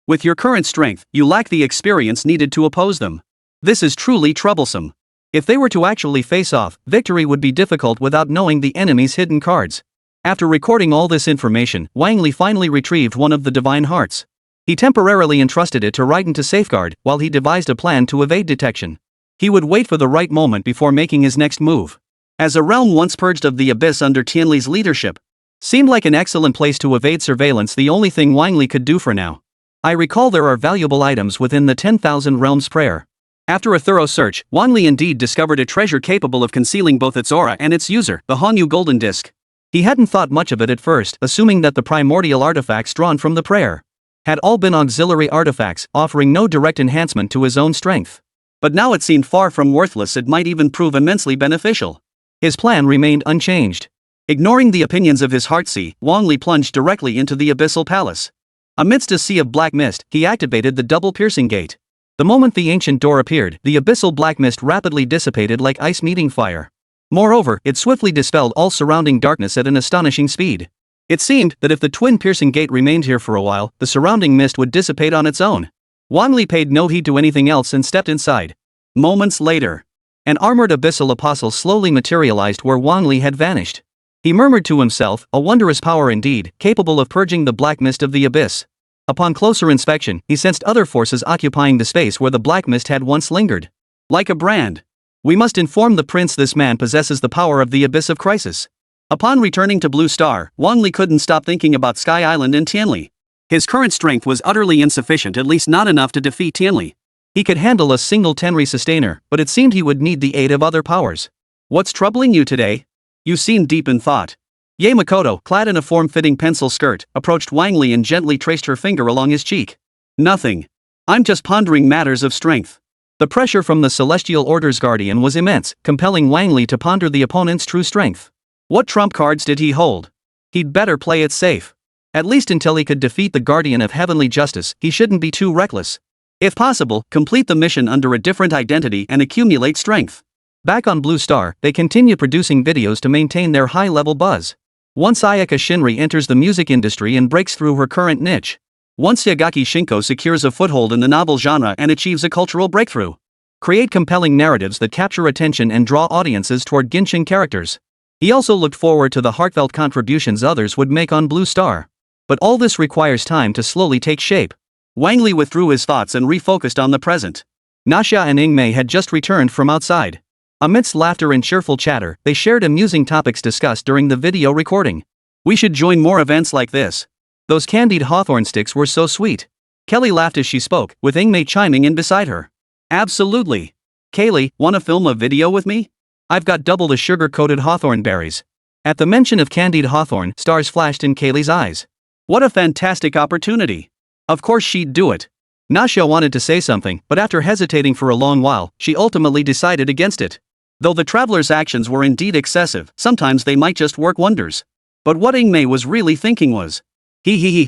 With your current strength, you lack the experience needed to oppose them. This is truly troublesome. If they were to actually face off, victory would be difficult without knowing the enemy's hidden cards. After recording all this information, Wang Li finally retrieved one of the divine hearts. He temporarily entrusted it to Raiden to safeguard, while he devised a plan to evade detection. He would wait for the right moment before making his next move. As a realm once purged of the abyss under Tianli's leadership, seemed like an excellent place to evade surveillance, the only thing Wang Li could do for now. I recall there are valuable items within the 10,000 Realms prayer. After a thorough search, Wang Li indeed discovered a treasure capable of concealing both its aura and its user, the Hanyu Golden Disc. He hadn't thought much of it at first, assuming that the primordial artifacts drawn from the prayer had all been auxiliary artifacts, offering no direct enhancement to his own strength. But now it seemed far from worthless, it might even prove immensely beneficial. His plan remained unchanged. Ignoring the opinions of his heartseer, Wang Li plunged directly into the abyssal palace. Amidst a sea of black mist, he activated the double piercing gate. The moment the ancient door appeared, the abyssal black mist rapidly dissipated like ice meeting fire. Moreover, it swiftly dispelled all surrounding darkness at an astonishing speed. It seemed that if the twin piercing gate remained here for a while, the surrounding mist would dissipate on its own. Wang Li paid no heed to anything else and stepped inside. Moments later, an armored abyssal apostle slowly materialized where Wang Li had vanished. He murmured to himself, a wondrous power indeed, capable of purging the black mist of the abyss. Upon closer inspection, he sensed other forces occupying the space where the black mist had once lingered. Like a brand. We must inform the prince this man possesses the power of the Abyss of Crisis. Upon returning to Blue Star, Wang Li couldn't stop thinking about Sky Island and Tianli. His current strength was utterly insufficient, at least not enough to defeat Tianli. He could handle a single Tenri sustainer, but it seemed he would need the aid of other powers. What's troubling you today? You seem deep in thought. Yae Miko, clad in a form-fitting pencil skirt, approached Wang Li and gently traced her finger along his cheek. Nothing. I'm just pondering matters of strength. The pressure from the Celestial Order's guardian was immense, compelling Wang Li to ponder the opponent's true strength. What trump cards did he hold? He'd better play it safe. At least until he could defeat the Guardian of Heavenly Justice, he shouldn't be too reckless. If possible, complete the mission under a different identity and accumulate strength. Back on Blue Star, they continue producing videos to maintain their high-level buzz. Once Ayaka Shinri enters the music industry and breaks through her current niche. Once Yagaki Shinko secures a foothold in the novel genre and achieves a cultural breakthrough. Create compelling narratives that capture attention and draw audiences toward Genshin characters. He also looked forward to the heartfelt contributions others would make on Blue Star. But all this requires time to slowly take shape. Wang Li withdrew his thoughts and refocused on the present. Nasha and Ingmei had just returned from outside. Amidst laughter and cheerful chatter, they shared amusing topics discussed during the video recording. We should join more events like this. Those candied hawthorn sticks were so sweet. Kelly laughed as she spoke, with Ingmei chiming in beside her. Absolutely. Kaylee, wanna film a video with me? I've got double the sugar-coated hawthorn berries. At the mention of candied hawthorn, stars flashed in Kaylee's eyes. What a fantastic opportunity. Of course she'd do it. Nasha wanted to say something, but after hesitating for a long while, she ultimately decided against it. Though the traveler's actions were indeed excessive, sometimes they might just work wonders. But what Ingmei was really thinking was,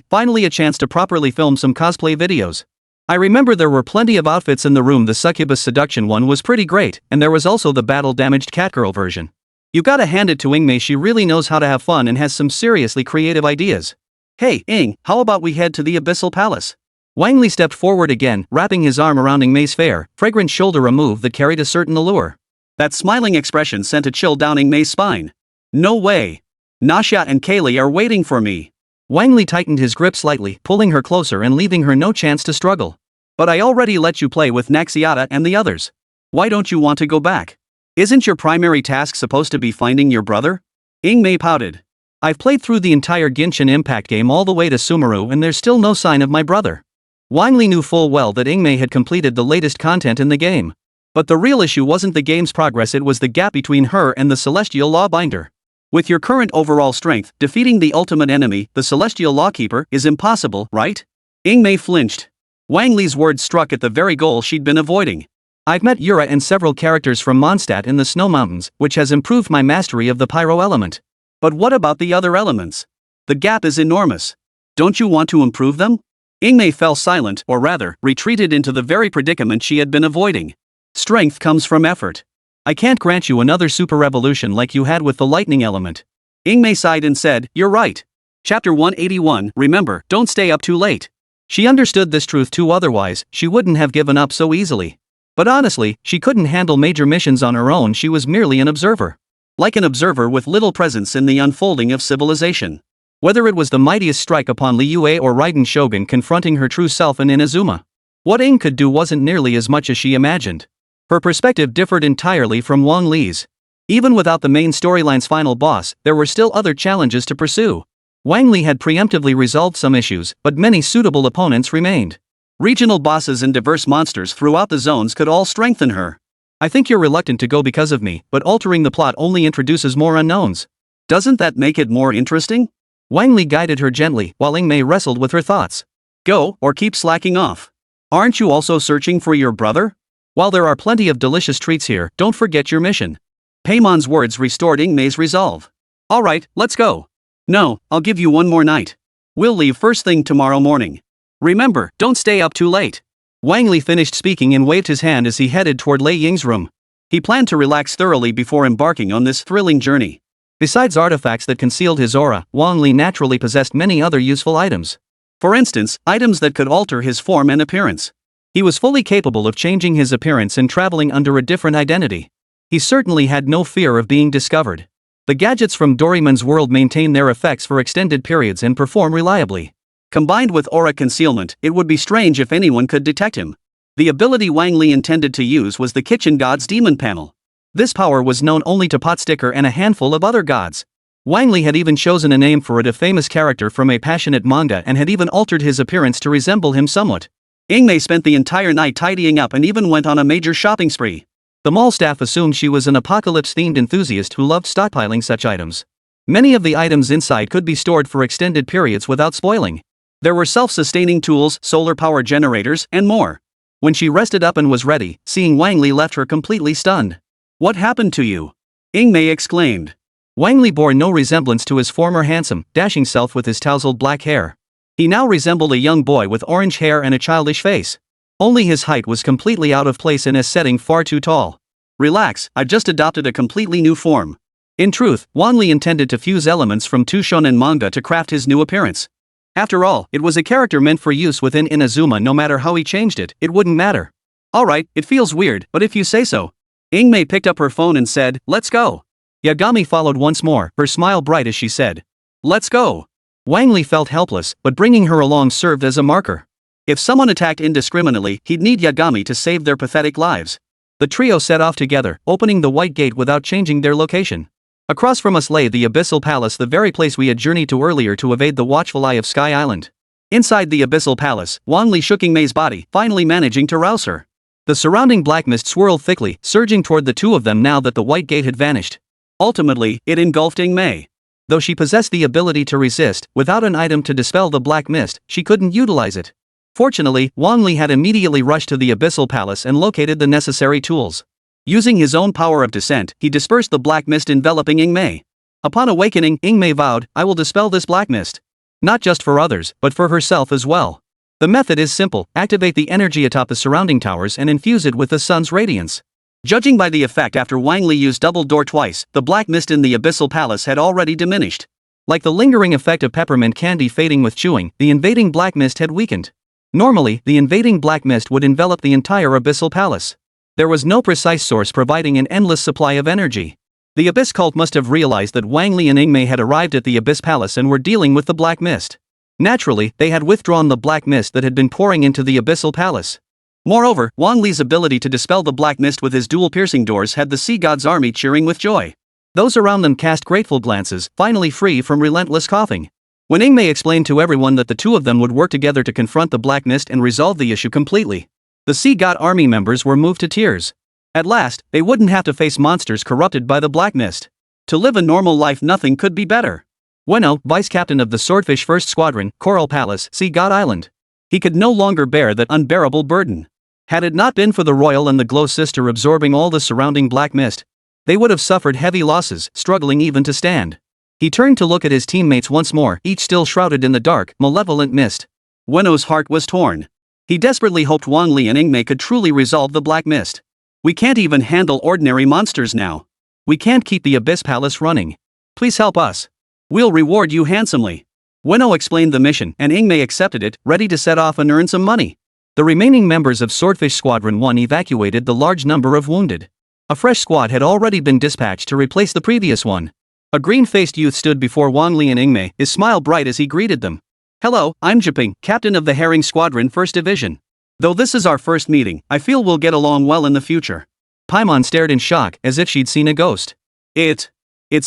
finally a chance to properly film some cosplay videos. I remember there were plenty of outfits in the room. The succubus seduction one was pretty great, and there was also the battle-damaged catgirl version. You gotta hand it to Ingmei, she really knows how to have fun and has some seriously creative ideas. Hey, Ing, how about we head to the Abyssal Palace? Wang Li stepped forward again, wrapping his arm around Ingmei's fair, fragrant shoulder, a move that carried a certain allure. That smiling expression sent a chill down Ingmei's spine. No way. Nasha and Kaylee are waiting for me. Wang Li tightened his grip slightly, pulling her closer and leaving her no chance to struggle. But I already let you play with Naxiata and the others. Why don't you want to go back? Isn't your primary task supposed to be finding your brother? Ingmei pouted. I've played through the entire Genshin Impact game all the way to Sumeru and there's still no sign of my brother. Wang Li knew full well that Ingmei had completed the latest content in the game. But the real issue wasn't the game's progress, it was the gap between her and the Celestial Lawbinder. With your current overall strength, defeating the ultimate enemy, the Celestial Lawkeeper, is impossible, right? Ingmei flinched. Wang Li's words struck at the very goal she'd been avoiding. I've met Yura and several characters from Mondstadt in the Snow Mountains, which has improved my mastery of the pyro element. But what about the other elements? The gap is enormous. Don't you want to improve them? Ingmei fell silent, or rather, retreated into the very predicament she had been avoiding. Strength comes from effort. I can't grant you another super revolution like you had with the lightning element. Ingmei sighed and said, you're right. Chapter 181, remember, don't stay up too late. She understood this truth too, otherwise, she wouldn't have given up so easily. But honestly, she couldn't handle major missions on her own, she was merely an observer. Like an observer with little presence in the unfolding of civilization. Whether it was the mightiest strike upon Liyue or Raiden Shogun confronting her true self in Inazuma. What Ing could do wasn't nearly as much as she imagined. Her perspective differed entirely from Wang Li's. Even without the main storyline's final boss, there were still other challenges to pursue. Wang Li had preemptively resolved some issues, but many suitable opponents remained. Regional bosses and diverse monsters throughout the zones could all strengthen her. I think you're reluctant to go because of me, but altering the plot only introduces more unknowns. Doesn't that make it more interesting? Wang Li guided her gently, while Ingmei wrestled with her thoughts. Go, or keep slacking off. Aren't you also searching for your brother? While there are plenty of delicious treats here, don't forget your mission. Paimon's words restored Ingmei's resolve. Alright, let's go. No, I'll give you one more night. We'll leave first thing tomorrow morning. Remember, don't stay up too late. Wang Li finished speaking and waved his hand as he headed toward Lei Ying's room. He planned to relax thoroughly before embarking on this thrilling journey. Besides artifacts that concealed his aura, Wang Li naturally possessed many other useful items. For instance, items that could alter his form and appearance. He was fully capable of changing his appearance and traveling under a different identity. He certainly had no fear of being discovered. The gadgets from Doraemon's world maintain their effects for extended periods and perform reliably. Combined with aura concealment, it would be strange if anyone could detect him. The ability Wang Li intended to use was the Kitchen God's Demon Panel. This power was known only to Potsticker and a handful of other gods. Wang Li had even chosen a name for it, a famous character from a passionate manga, and had even altered his appearance to resemble him somewhat. Ingmei spent the entire night tidying up and even went on a major shopping spree. The mall staff assumed she was an apocalypse-themed enthusiast who loved stockpiling such items. Many of the items inside could be stored for extended periods without spoiling. There were self-sustaining tools, solar power generators, and more. When she rested up and was ready, seeing Wang Li left her completely stunned. What happened to you? Ingmei exclaimed. Wang Li bore no resemblance to his former handsome, dashing self with his tousled black hair. He now resembled a young boy with orange hair and a childish face. Only his height was completely out of place in a setting far too tall. Relax, I've just adopted a completely new form. In truth, Wang Li intended to fuse elements from two shonen manga to craft his new appearance. After all, it was a character meant for use within Inazuma. No matter how he changed it, it wouldn't matter. Alright, it feels weird, but if you say so. Ingmei picked up her phone and said, let's go. Yagami followed once more, her smile bright as she said, let's go. Wang Li felt helpless, but bringing her along served as a marker. If someone attacked indiscriminately, he'd need Yagami to save their pathetic lives. The trio set off together, opening the white gate without changing their location. Across from us lay the Abyssal Palace, the very place we had journeyed to earlier to evade the watchful eye of Sky Island. Inside the Abyssal Palace, Wang Li shook Ingmei's body, finally managing to rouse her. The surrounding black mist swirled thickly, surging toward the two of them now that the white gate had vanished. Ultimately, it engulfed Ingmei. Though she possessed the ability to resist, without an item to dispel the black mist, she couldn't utilize it. Fortunately, Wang Li had immediately rushed to the Abyssal Palace and located the necessary tools. Using his own power of descent, he dispersed the black mist enveloping Ingmei. Upon awakening, Ingmei vowed, I will dispel this black mist. Not just for others, but for herself as well. The method is simple: activate the energy atop the surrounding towers and infuse it with the sun's radiance. Judging by the effect after Wang Li used double door twice, the black mist in the Abyssal Palace had already diminished. Like the lingering effect of peppermint candy fading with chewing, the invading black mist had weakened. Normally, the invading black mist would envelop the entire Abyssal Palace. There was no precise source providing an endless supply of energy. The Abyss cult must have realized that Wang Li and Ingmei had arrived at the Abyss Palace and were dealing with the black mist. Naturally, they had withdrawn the black mist that had been pouring into the Abyssal Palace. Moreover, Wang Li's ability to dispel the black mist with his dual piercing doors had the Sea God's army cheering with joy. Those around them cast grateful glances, finally free from relentless coughing. When Ingmei explained to everyone that the two of them would work together to confront the black mist and resolve the issue completely, the Sea God army members were moved to tears. At last, they wouldn't have to face monsters corrupted by the black mist. To live a normal life, nothing could be better. Ueno, vice captain of the Swordfish 1st Squadron, Coral Palace, Sea God Island. He could no longer bear that unbearable burden. Had it not been for the Royal and the Glow Sister absorbing all the surrounding black mist, they would have suffered heavy losses, struggling even to stand. He turned to look at his teammates once more, each still shrouded in the dark, malevolent mist. Weno's heart was torn. He desperately hoped Wang Li and Ingmei could truly resolve the Black Mist. We can't even handle ordinary monsters now. We can't keep the Abyss Palace running. Please help us. We'll reward you handsomely. Weno explained the mission and Ingmei accepted it, ready to set off and earn some money. The remaining members of Swordfish Squadron 1 evacuated the large number of wounded. A fresh squad had already been dispatched to replace the previous one. A green-faced youth stood before Wang Li and Ingmei, his smile bright as he greeted them. Hello, I'm Jiping, captain of the Herring Squadron 1st Division. Though this is our first meeting, I feel we'll get along well in the future. Paimon stared in shock as if she'd seen a ghost. It's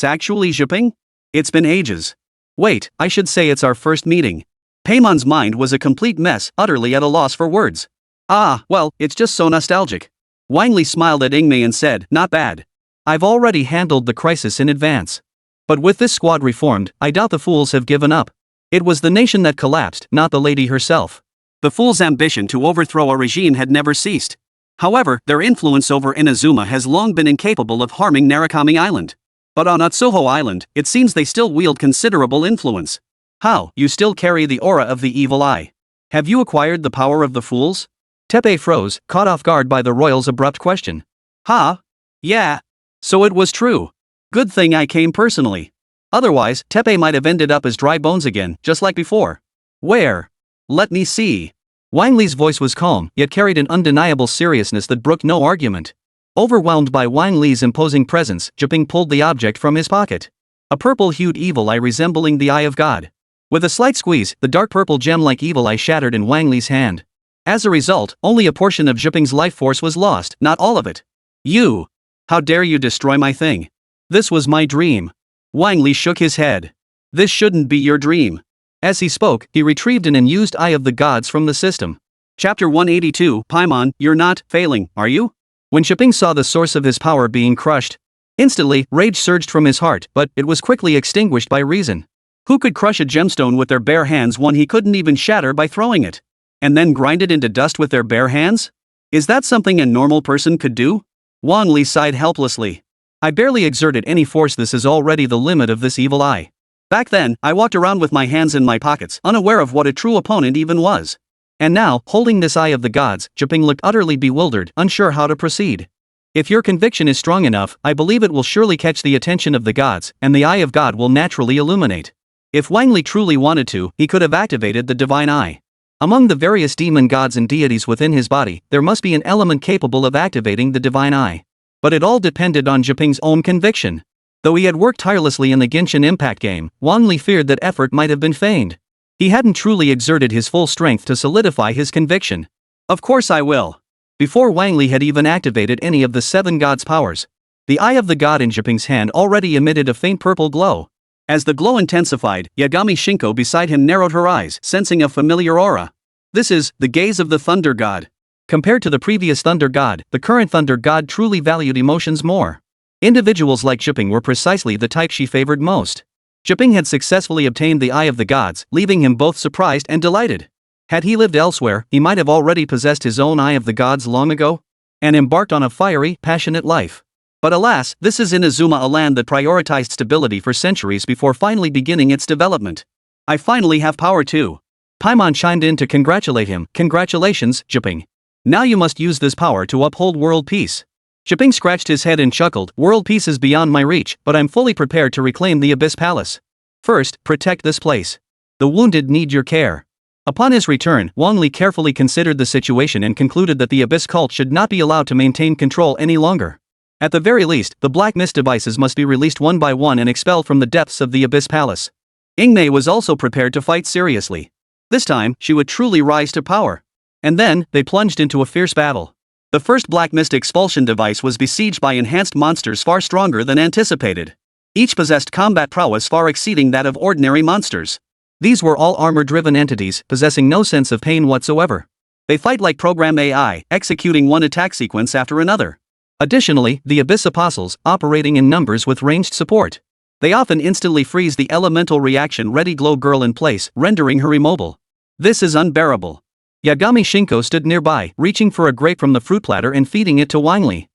actually Jiping? It's been ages. Wait, I should say it's our first meeting. Paimon's mind was a complete mess, utterly at a loss for words. Ah, well, it's just so nostalgic. Wang Li smiled at Ingmei and said, not bad. I've already handled the crisis in advance. But with this squad reformed, I doubt the fools have given up. It was the nation that collapsed, not the lady herself. The fools' ambition to overthrow a regime had never ceased. However, their influence over Inazuma has long been incapable of harming Narukami Island. But on Utsuho Island, it seems they still wield considerable influence. How, you still carry the aura of the evil eye? Have you acquired the power of the fools? Teppei froze, caught off guard by the royal's abrupt question. Huh? Yeah. So it was true. Good thing I came personally. Otherwise, Teppei might have ended up as dry bones again, just like before. Where? Let me see. Wang Li's voice was calm, yet carried an undeniable seriousness that brooked no argument. Overwhelmed by Wang Li's imposing presence, Jiping pulled the object from his pocket. A purple-hued evil eye resembling the Eye of God. With a slight squeeze, the dark purple gem-like evil eye shattered in Wang Li's hand. As a result, only a portion of Jiping's life force was lost, not all of it. You! How dare you destroy my thing? This was my dream. Wang Li shook his head. This shouldn't be your dream. As he spoke, he retrieved an unused Eye of the Gods from the system. Chapter 182, Paimon, you're not failing, are you? When Jiping saw the source of his power being crushed, instantly, rage surged from his heart, but it was quickly extinguished by reason. Who could crush a gemstone with their bare hands, one he couldn't even shatter by throwing it? And then grind it into dust with their bare hands? Is that something a normal person could do? Wang Li sighed helplessly. I barely exerted any force, this is already the limit of this evil eye. Back then, I walked around with my hands in my pockets, unaware of what a true opponent even was. And now, holding this Eye of the Gods, Jiping looked utterly bewildered, unsure how to proceed. If your conviction is strong enough, I believe it will surely catch the attention of the gods, and the Eye of God will naturally illuminate. If Wang Li truly wanted to, he could have activated the Divine Eye. Among the various demon gods and deities within his body, there must be an element capable of activating the Divine Eye. But it all depended on Jiping's own conviction. Though he had worked tirelessly in the Genshin Impact game, Wang Li feared that effort might have been feigned. He hadn't truly exerted his full strength to solidify his conviction. Of course I will. Before Wang Li had even activated any of the 7 gods' powers, the Eye of the God in Jiping's hand already emitted a faint purple glow. As the glow intensified, Yagami Shinko beside him narrowed her eyes, sensing a familiar aura. This is the gaze of the Thunder God. Compared to the previous Thunder God, the current Thunder God truly valued emotions more. Individuals like Jiping were precisely the type she favored most. Jiping had successfully obtained the Eye of the Gods, leaving him both surprised and delighted. Had he lived elsewhere, he might have already possessed his own Eye of the Gods long ago, and embarked on a fiery, passionate life. But alas, this is Inazuma, a land that prioritized stability for centuries before finally beginning its development. I finally have power too. Paimon chimed in to congratulate him. Congratulations, Jiping. Now you must use this power to uphold world peace. Jiping scratched his head and chuckled. World peace is beyond my reach, but I'm fully prepared to reclaim the Abyss Palace. First, protect this place. The wounded need your care. Upon his return, Wang Li carefully considered the situation and concluded that the Abyss cult should not be allowed to maintain control any longer. At the very least, the Black Mist devices must be released one by one and expelled from the depths of the Abyss Palace. Ingmei was also prepared to fight seriously. This time, she would truly rise to power. And then, they plunged into a fierce battle. The first Black Mist expulsion device was besieged by enhanced monsters far stronger than anticipated. Each possessed combat prowess far exceeding that of ordinary monsters. These were all armor-driven entities, possessing no sense of pain whatsoever. They fight like program AI, executing one attack sequence after another. Additionally, the Abyss Apostles, operating in numbers with ranged support. They often instantly freeze the elemental reaction Ready Glow Girl in place, rendering her immobile. This is unbearable. Yagami Shinko stood nearby, reaching for a grape from the fruit platter and feeding it to Wang Li.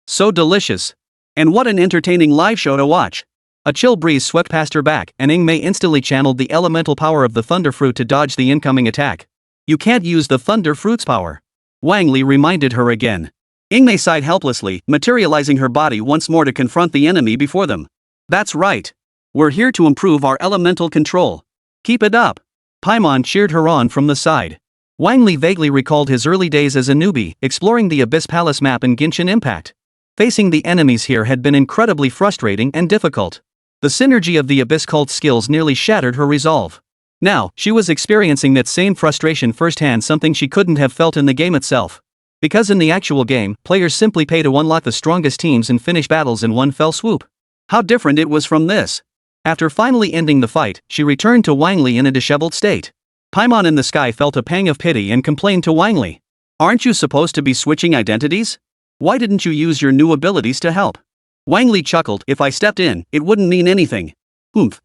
So delicious. And what an entertaining live show to watch. A chill breeze swept past her back, and Mei instantly channeled the elemental power of the thunder fruit to dodge the incoming attack. You can't use the thunder fruit's power. Wang Li reminded her again. Mei sighed helplessly, materializing her body once more to confront the enemy before them. That's right. We're here to improve our elemental control. Keep it up. Paimon cheered her on from the side. Wang Li vaguely recalled his early days as a newbie, exploring the Abyss Palace map in Genshin Impact. Facing the enemies here had been incredibly frustrating and difficult. The synergy of the Abyss cult skills nearly shattered her resolve. Now, she was experiencing that same frustration firsthand, something she couldn't have felt in the game itself. Because in the actual game, players simply pay to unlock the strongest teams and finish battles in one fell swoop. How different it was from this. After finally ending the fight, she returned to Wang Li in a disheveled state. Paimon in the sky felt a pang of pity and complained to Wang Li. Aren't you supposed to be switching identities? Why didn't you use your new abilities to help? Wang Li chuckled. If I stepped in, it wouldn't mean anything.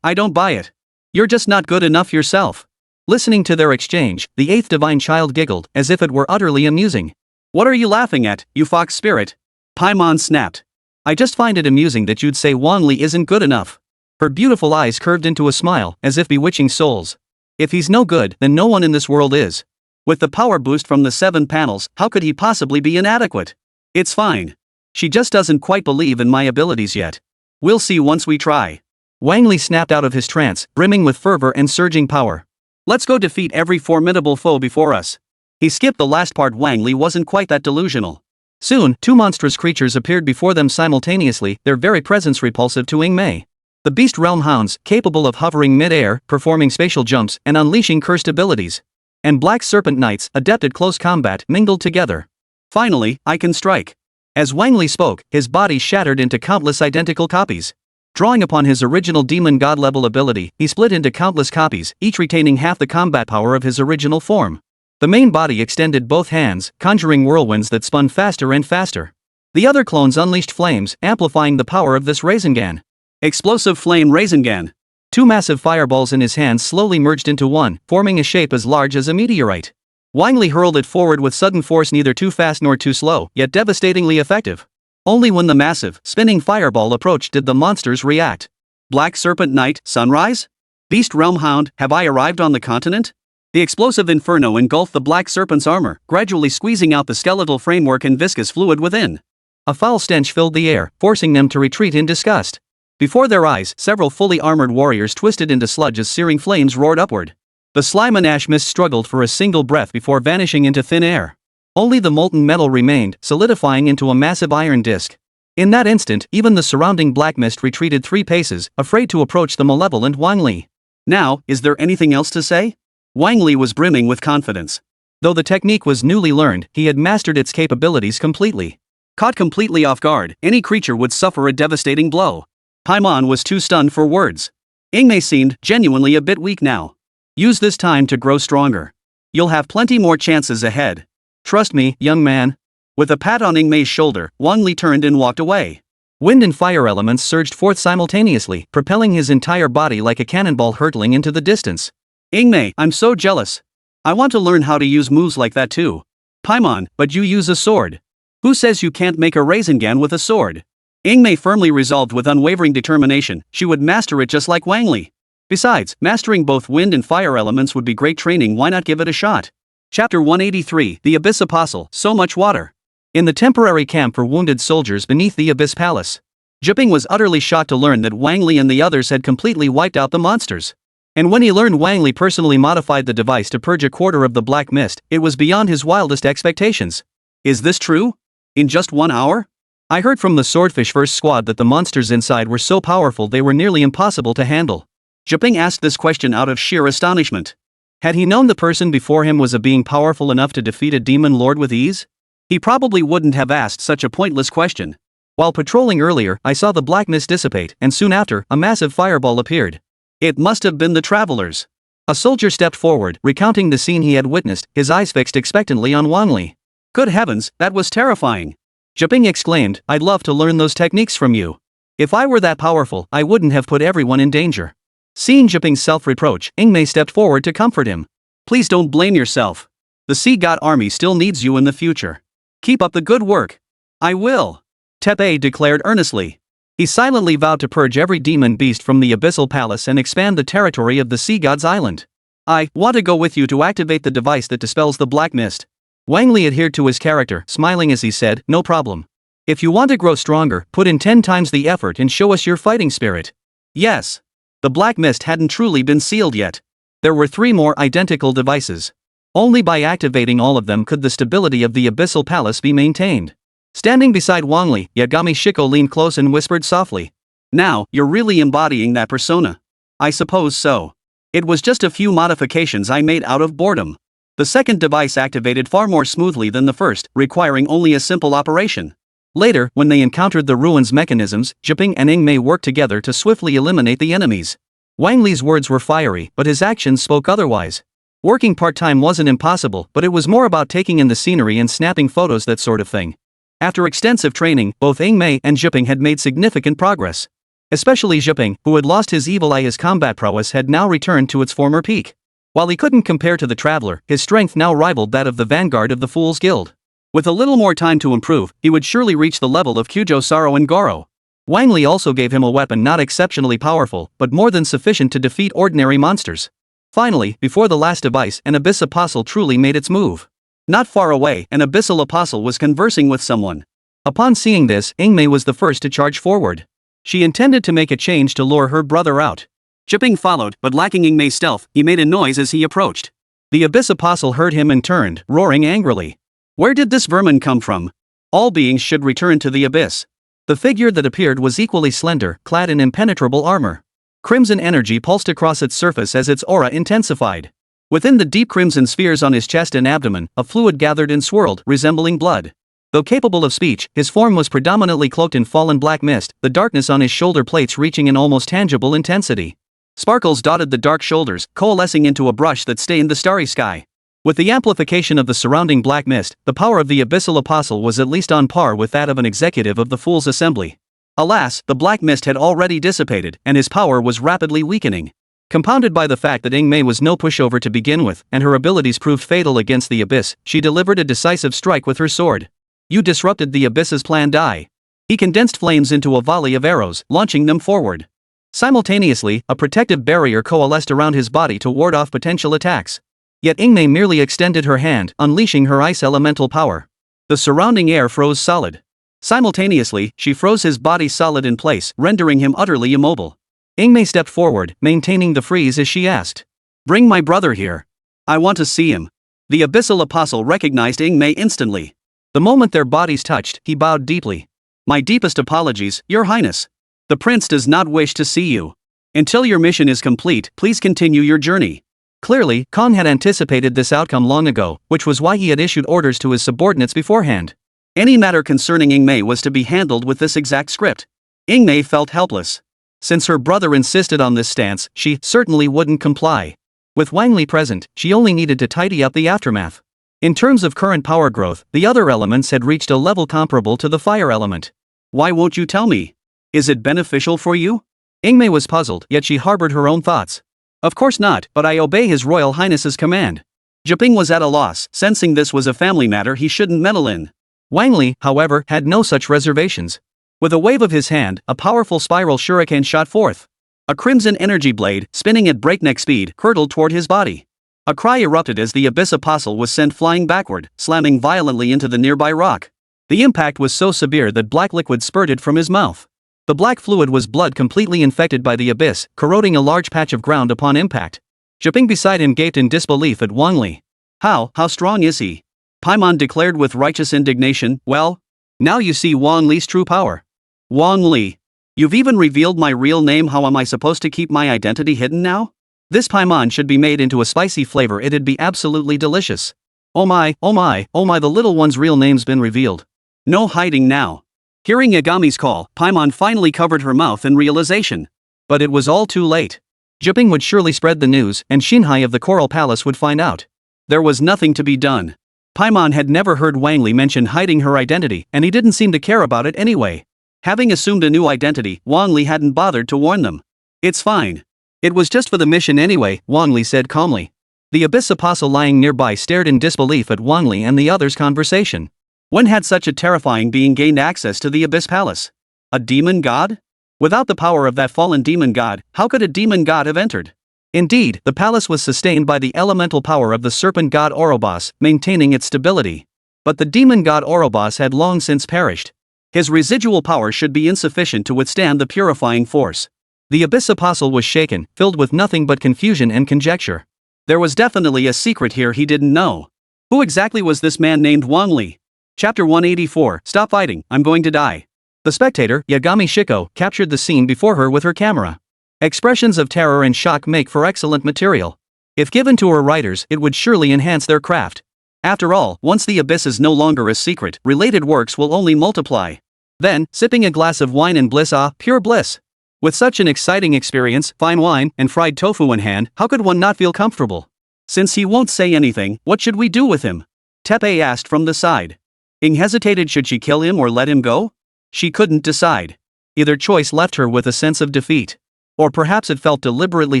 I don't buy it. You're just not good enough yourself. Listening to their exchange, the eighth divine child giggled, as if it were utterly amusing. What are you laughing at, you fox spirit? Paimon snapped. I just find it amusing that you'd say Wang Li isn't good enough. Her beautiful eyes curved into a smile, as if bewitching souls. If he's no good, then no one in this world is. With the power boost from the 7 panels, how could he possibly be inadequate? It's fine. She just doesn't quite believe in my abilities yet. We'll see once we try. Wang Li snapped out of his trance, brimming with fervor and surging power. Let's go defeat every formidable foe before us. He skipped the last part. Wang Li wasn't quite that delusional. Soon, 2 monstrous creatures appeared before them simultaneously, their very presence repulsive to Mei. The Beast Realm Hounds, capable of hovering mid-air, performing spatial jumps, and unleashing cursed abilities. And Black Serpent Knights, adept at close combat, mingled together. Finally, I can strike. As Wang Li spoke, his body shattered into countless identical copies. Drawing upon his original demon god level ability, he split into countless copies, each retaining half the combat power of his original form. The main body extended both hands, conjuring whirlwinds that spun faster and faster. The other clones unleashed flames, amplifying the power of this Rasengan. Explosive Flame Rasengan. 2 massive fireballs in his hands slowly merged into one, forming a shape as large as a meteorite. Wang Li hurled it forward with sudden force, neither too fast nor too slow, yet devastatingly effective. Only when the massive, spinning fireball approached did the monsters react. Black Serpent Knight, Sunrise? Beast Realm Hound, have I arrived on the continent? The explosive inferno engulfed the Black Serpent's armor, gradually squeezing out the skeletal framework and viscous fluid within. A foul stench filled the air, forcing them to retreat in disgust. Before their eyes, several fully armored warriors twisted into sludge as searing flames roared upward. The slime and ash mist struggled for a single breath before vanishing into thin air. Only the molten metal remained, solidifying into a massive iron disc. In that instant, even the surrounding black mist retreated 3 paces, afraid to approach the malevolent Wang Li. Now, is there anything else to say? Wang Li was brimming with confidence. Though the technique was newly learned, he had mastered its capabilities completely. Caught completely off guard, any creature would suffer a devastating blow. Paimon was too stunned for words. Mei seemed genuinely a bit weak now. Use this time to grow stronger. You'll have plenty more chances ahead. Trust me, young man. With a pat on Mei's shoulder, Wang Li turned and walked away. Wind and fire elements surged forth simultaneously, propelling his entire body like a cannonball hurtling into the distance. Mei, I'm so jealous. I want to learn how to use moves like that too. Paimon, but you use a sword. Who says you can't make a Rasengan with a sword? Mei firmly resolved with unwavering determination, she would master it just like Wang Li. Besides, mastering both wind and fire elements would be great training. Why not give it a shot? Chapter 183, The Abyss Apostle, So Much Water. In the temporary camp for wounded soldiers beneath the Abyss Palace, Jiping was utterly shocked to learn that Wang Li and the others had completely wiped out the monsters. And when he learned Wang Li personally modified the device to purge a quarter of the black mist, it was beyond his wildest expectations. Is this true? In just 1 hour? I heard from the Swordfish First Squad that the monsters inside were so powerful they were nearly impossible to handle. Jiping asked this question out of sheer astonishment. Had he known the person before him was a being powerful enough to defeat a demon lord with ease? He probably wouldn't have asked such a pointless question. While patrolling earlier, I saw the black mist dissipate, and soon after, a massive fireball appeared. It must have been the travelers. A soldier stepped forward, recounting the scene he had witnessed, his eyes fixed expectantly on Wang Li. Good heavens, that was terrifying. Jiping exclaimed, I'd love to learn those techniques from you. If I were that powerful, I wouldn't have put everyone in danger. Seeing Jiping's self-reproach, Mei stepped forward to comfort him. Please don't blame yourself. The Sea God Army still needs you in the future. Keep up the good work. I will. Tepe declared earnestly. He silently vowed to purge every demon beast from the Abyssal Palace and expand the territory of the Sea God's Island. I want to go with you to activate the device that dispels the black mist. Wang Li adhered to his character, smiling as he said, no problem. If you want to grow stronger, put in 10 times the effort and show us your fighting spirit. Yes. The black mist hadn't truly been sealed yet. There were 3 more identical devices. Only by activating all of them could the stability of the Abyssal Palace be maintained. Standing beside Wang Li, Yagami Shiko leaned close and whispered softly. Now, you're really embodying that persona. I suppose so. It was just a few modifications I made out of boredom. The second device activated far more smoothly than the first, requiring only a simple operation. Later, when they encountered the ruins mechanisms, Zhiping and Ingmei worked together to swiftly eliminate the enemies. Wang Li's words were fiery, but his actions spoke otherwise. Working part-time wasn't impossible, but it was more about taking in the scenery and snapping photos, that sort of thing. After extensive training, both Ingmei and Zhiping had made significant progress. Especially Zhiping, who had lost his evil eye, his combat prowess had now returned to its former peak. While he couldn't compare to the Traveler, his strength now rivaled that of the vanguard of the Fool's Guild. With a little more time to improve, he would surely reach the level of Kyujo Saro and Goro. Wang Li also gave him a weapon not exceptionally powerful, but more than sufficient to defeat ordinary monsters. Finally, before the last device, an Abyss Apostle truly made its move. Not far away, an Abyssal Apostle was conversing with someone. Upon seeing this, Ingmei was the first to charge forward. She intended to make a change to lure her brother out. Zhiping followed, but lacking Ingmei's stealth, he made a noise as he approached. The Abyss Apostle heard him and turned, roaring angrily. Where did this vermin come from? All beings should return to the abyss. The figure that appeared was equally slender, clad in impenetrable armor. Crimson energy pulsed across its surface as its aura intensified. Within the deep crimson spheres on his chest and abdomen, a fluid gathered and swirled, resembling blood. Though capable of speech, his form was predominantly cloaked in fallen black mist, the darkness on his shoulder plates reaching an almost tangible intensity. Sparkles dotted the dark shoulders, coalescing into a brush that stained the starry sky. With the amplification of the surrounding black mist, the power of the Abyssal Apostle was at least on par with that of an executive of the Fool's Assembly. Alas, the black mist had already dissipated, and his power was rapidly weakening. Compounded by the fact that Ingmei was no pushover to begin with, and her abilities proved fatal against the Abyss, she delivered a decisive strike with her sword. You disrupted the Abyss's plan, die. He condensed flames into a volley of arrows, launching them forward. Simultaneously, a protective barrier coalesced around his body to ward off potential attacks. Yet Ingmei merely extended her hand, unleashing her ice elemental power. The surrounding air froze solid. Simultaneously, she froze his body solid in place, rendering him utterly immobile. Ingmei stepped forward, maintaining the freeze as she asked. Bring my brother here. I want to see him. The Abyssal Apostle recognized Ingmei instantly. The moment their bodies touched, he bowed deeply. My deepest apologies, Your Highness. The prince does not wish to see you. Until your mission is complete, please continue your journey. Clearly, Kong had anticipated this outcome long ago, which was why he had issued orders to his subordinates beforehand. Any matter concerning Ingmei was to be handled with this exact script. Ingmei felt helpless. Since her brother insisted on this stance, she certainly wouldn't comply. With Wang Li present, she only needed to tidy up the aftermath. In terms of current power growth, the other elements had reached a level comparable to the fire element. Why won't you tell me? Is it beneficial for you? Ingmei was puzzled, yet she harbored her own thoughts. Of course not, but I obey His Royal Highness's command. Zhiping was at a loss, sensing this was a family matter he shouldn't meddle in. Wang Li, however, had no such reservations. With a wave of his hand, a powerful spiral shuriken shot forth. A crimson energy blade, spinning at breakneck speed, hurtled toward his body. A cry erupted as the Abyss Apostle was sent flying backward, slamming violently into the nearby rock. The impact was so severe that black liquid spurted from his mouth. The black fluid was blood completely infected by the abyss, corroding a large patch of ground upon impact. Zhiping beside him gaped in disbelief at Wang Li. How strong is he? Paimon declared with righteous indignation, well, now you see Wang Li's true power. Wang Li. You've even revealed my real name. How am I supposed to keep my identity hidden now? This Paimon should be made into a spicy flavor, it'd be absolutely delicious. Oh my, the little one's real name's been revealed. No hiding now. Hearing Yagami's call, Paimon finally covered her mouth in realization. But it was all too late. Zhiping would surely spread the news, and Shinhai of the Coral Palace would find out. There was nothing to be done. Paimon had never heard Wang Li mention hiding her identity, and he didn't seem to care about it anyway. Having assumed a new identity, Wang Li hadn't bothered to warn them. It's fine. It was just for the mission anyway, Wang Li said calmly. The Abyss Apostle lying nearby stared in disbelief at Wang Li and the others' conversation. When had such a terrifying being gained access to the Abyss Palace? A demon god? Without the power of that fallen demon god, how could a demon god have entered? Indeed, the palace was sustained by the elemental power of the serpent god Ouroboros, maintaining its stability. But the demon god Ouroboros had long since perished. His residual power should be insufficient to withstand the purifying force. The Abyss Apostle was shaken, filled with nothing but confusion and conjecture. There was definitely a secret here he didn't know. Who exactly was this man named Wang Li? Chapter 184, Stop Fighting, I'm Going to Die. The spectator, Yagami Shiko, captured the scene before her with her camera. Expressions of terror and shock make for excellent material. If given to her writers, it would surely enhance their craft. After all, once the abyss is no longer a secret, related works will only multiply. Then, sipping a glass of wine in bliss, pure bliss. With such an exciting experience, fine wine, and fried tofu in hand, how could one not feel comfortable? Since he won't say anything, what should we do with him? Teppei asked from the side. Ing hesitated, should she kill him or let him go? She couldn't decide. Either choice left her with a sense of defeat. Or perhaps it felt deliberately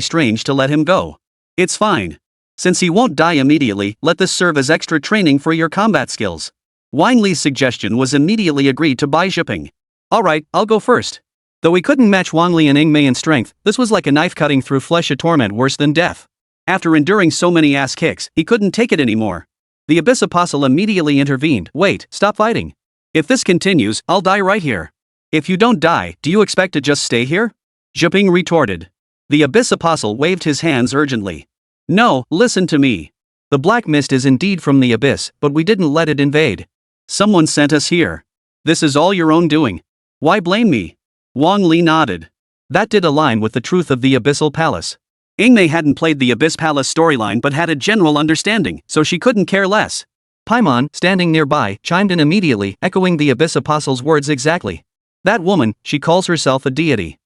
strange to let him go. It's fine. Since he won't die immediately, let this serve as extra training for your combat skills. Wang Li's suggestion was immediately agreed to by Zhiping. Alright, I'll go first. Though he couldn't match Wang Li and Ing Mei in strength, this was like a knife cutting through flesh, a torment worse than death. After enduring so many ass kicks, he couldn't take it anymore. The Abyss Apostle immediately intervened. Wait, stop fighting. If this continues, I'll die right here. If you don't die, do you expect to just stay here? Zhiping retorted. The Abyss Apostle waved his hands urgently. No, listen to me. The black mist is indeed from the abyss, but we didn't let it invade. Someone sent us here. This is all your own doing. Why blame me? Wang Li nodded. That did align with the truth of the Abyssal Palace. Ing Mei hadn't played the Abyss Palace storyline but had a general understanding, so she couldn't care less. Paimon, standing nearby, chimed in immediately, echoing the Abyss Apostle's words exactly. That woman, she calls herself a deity.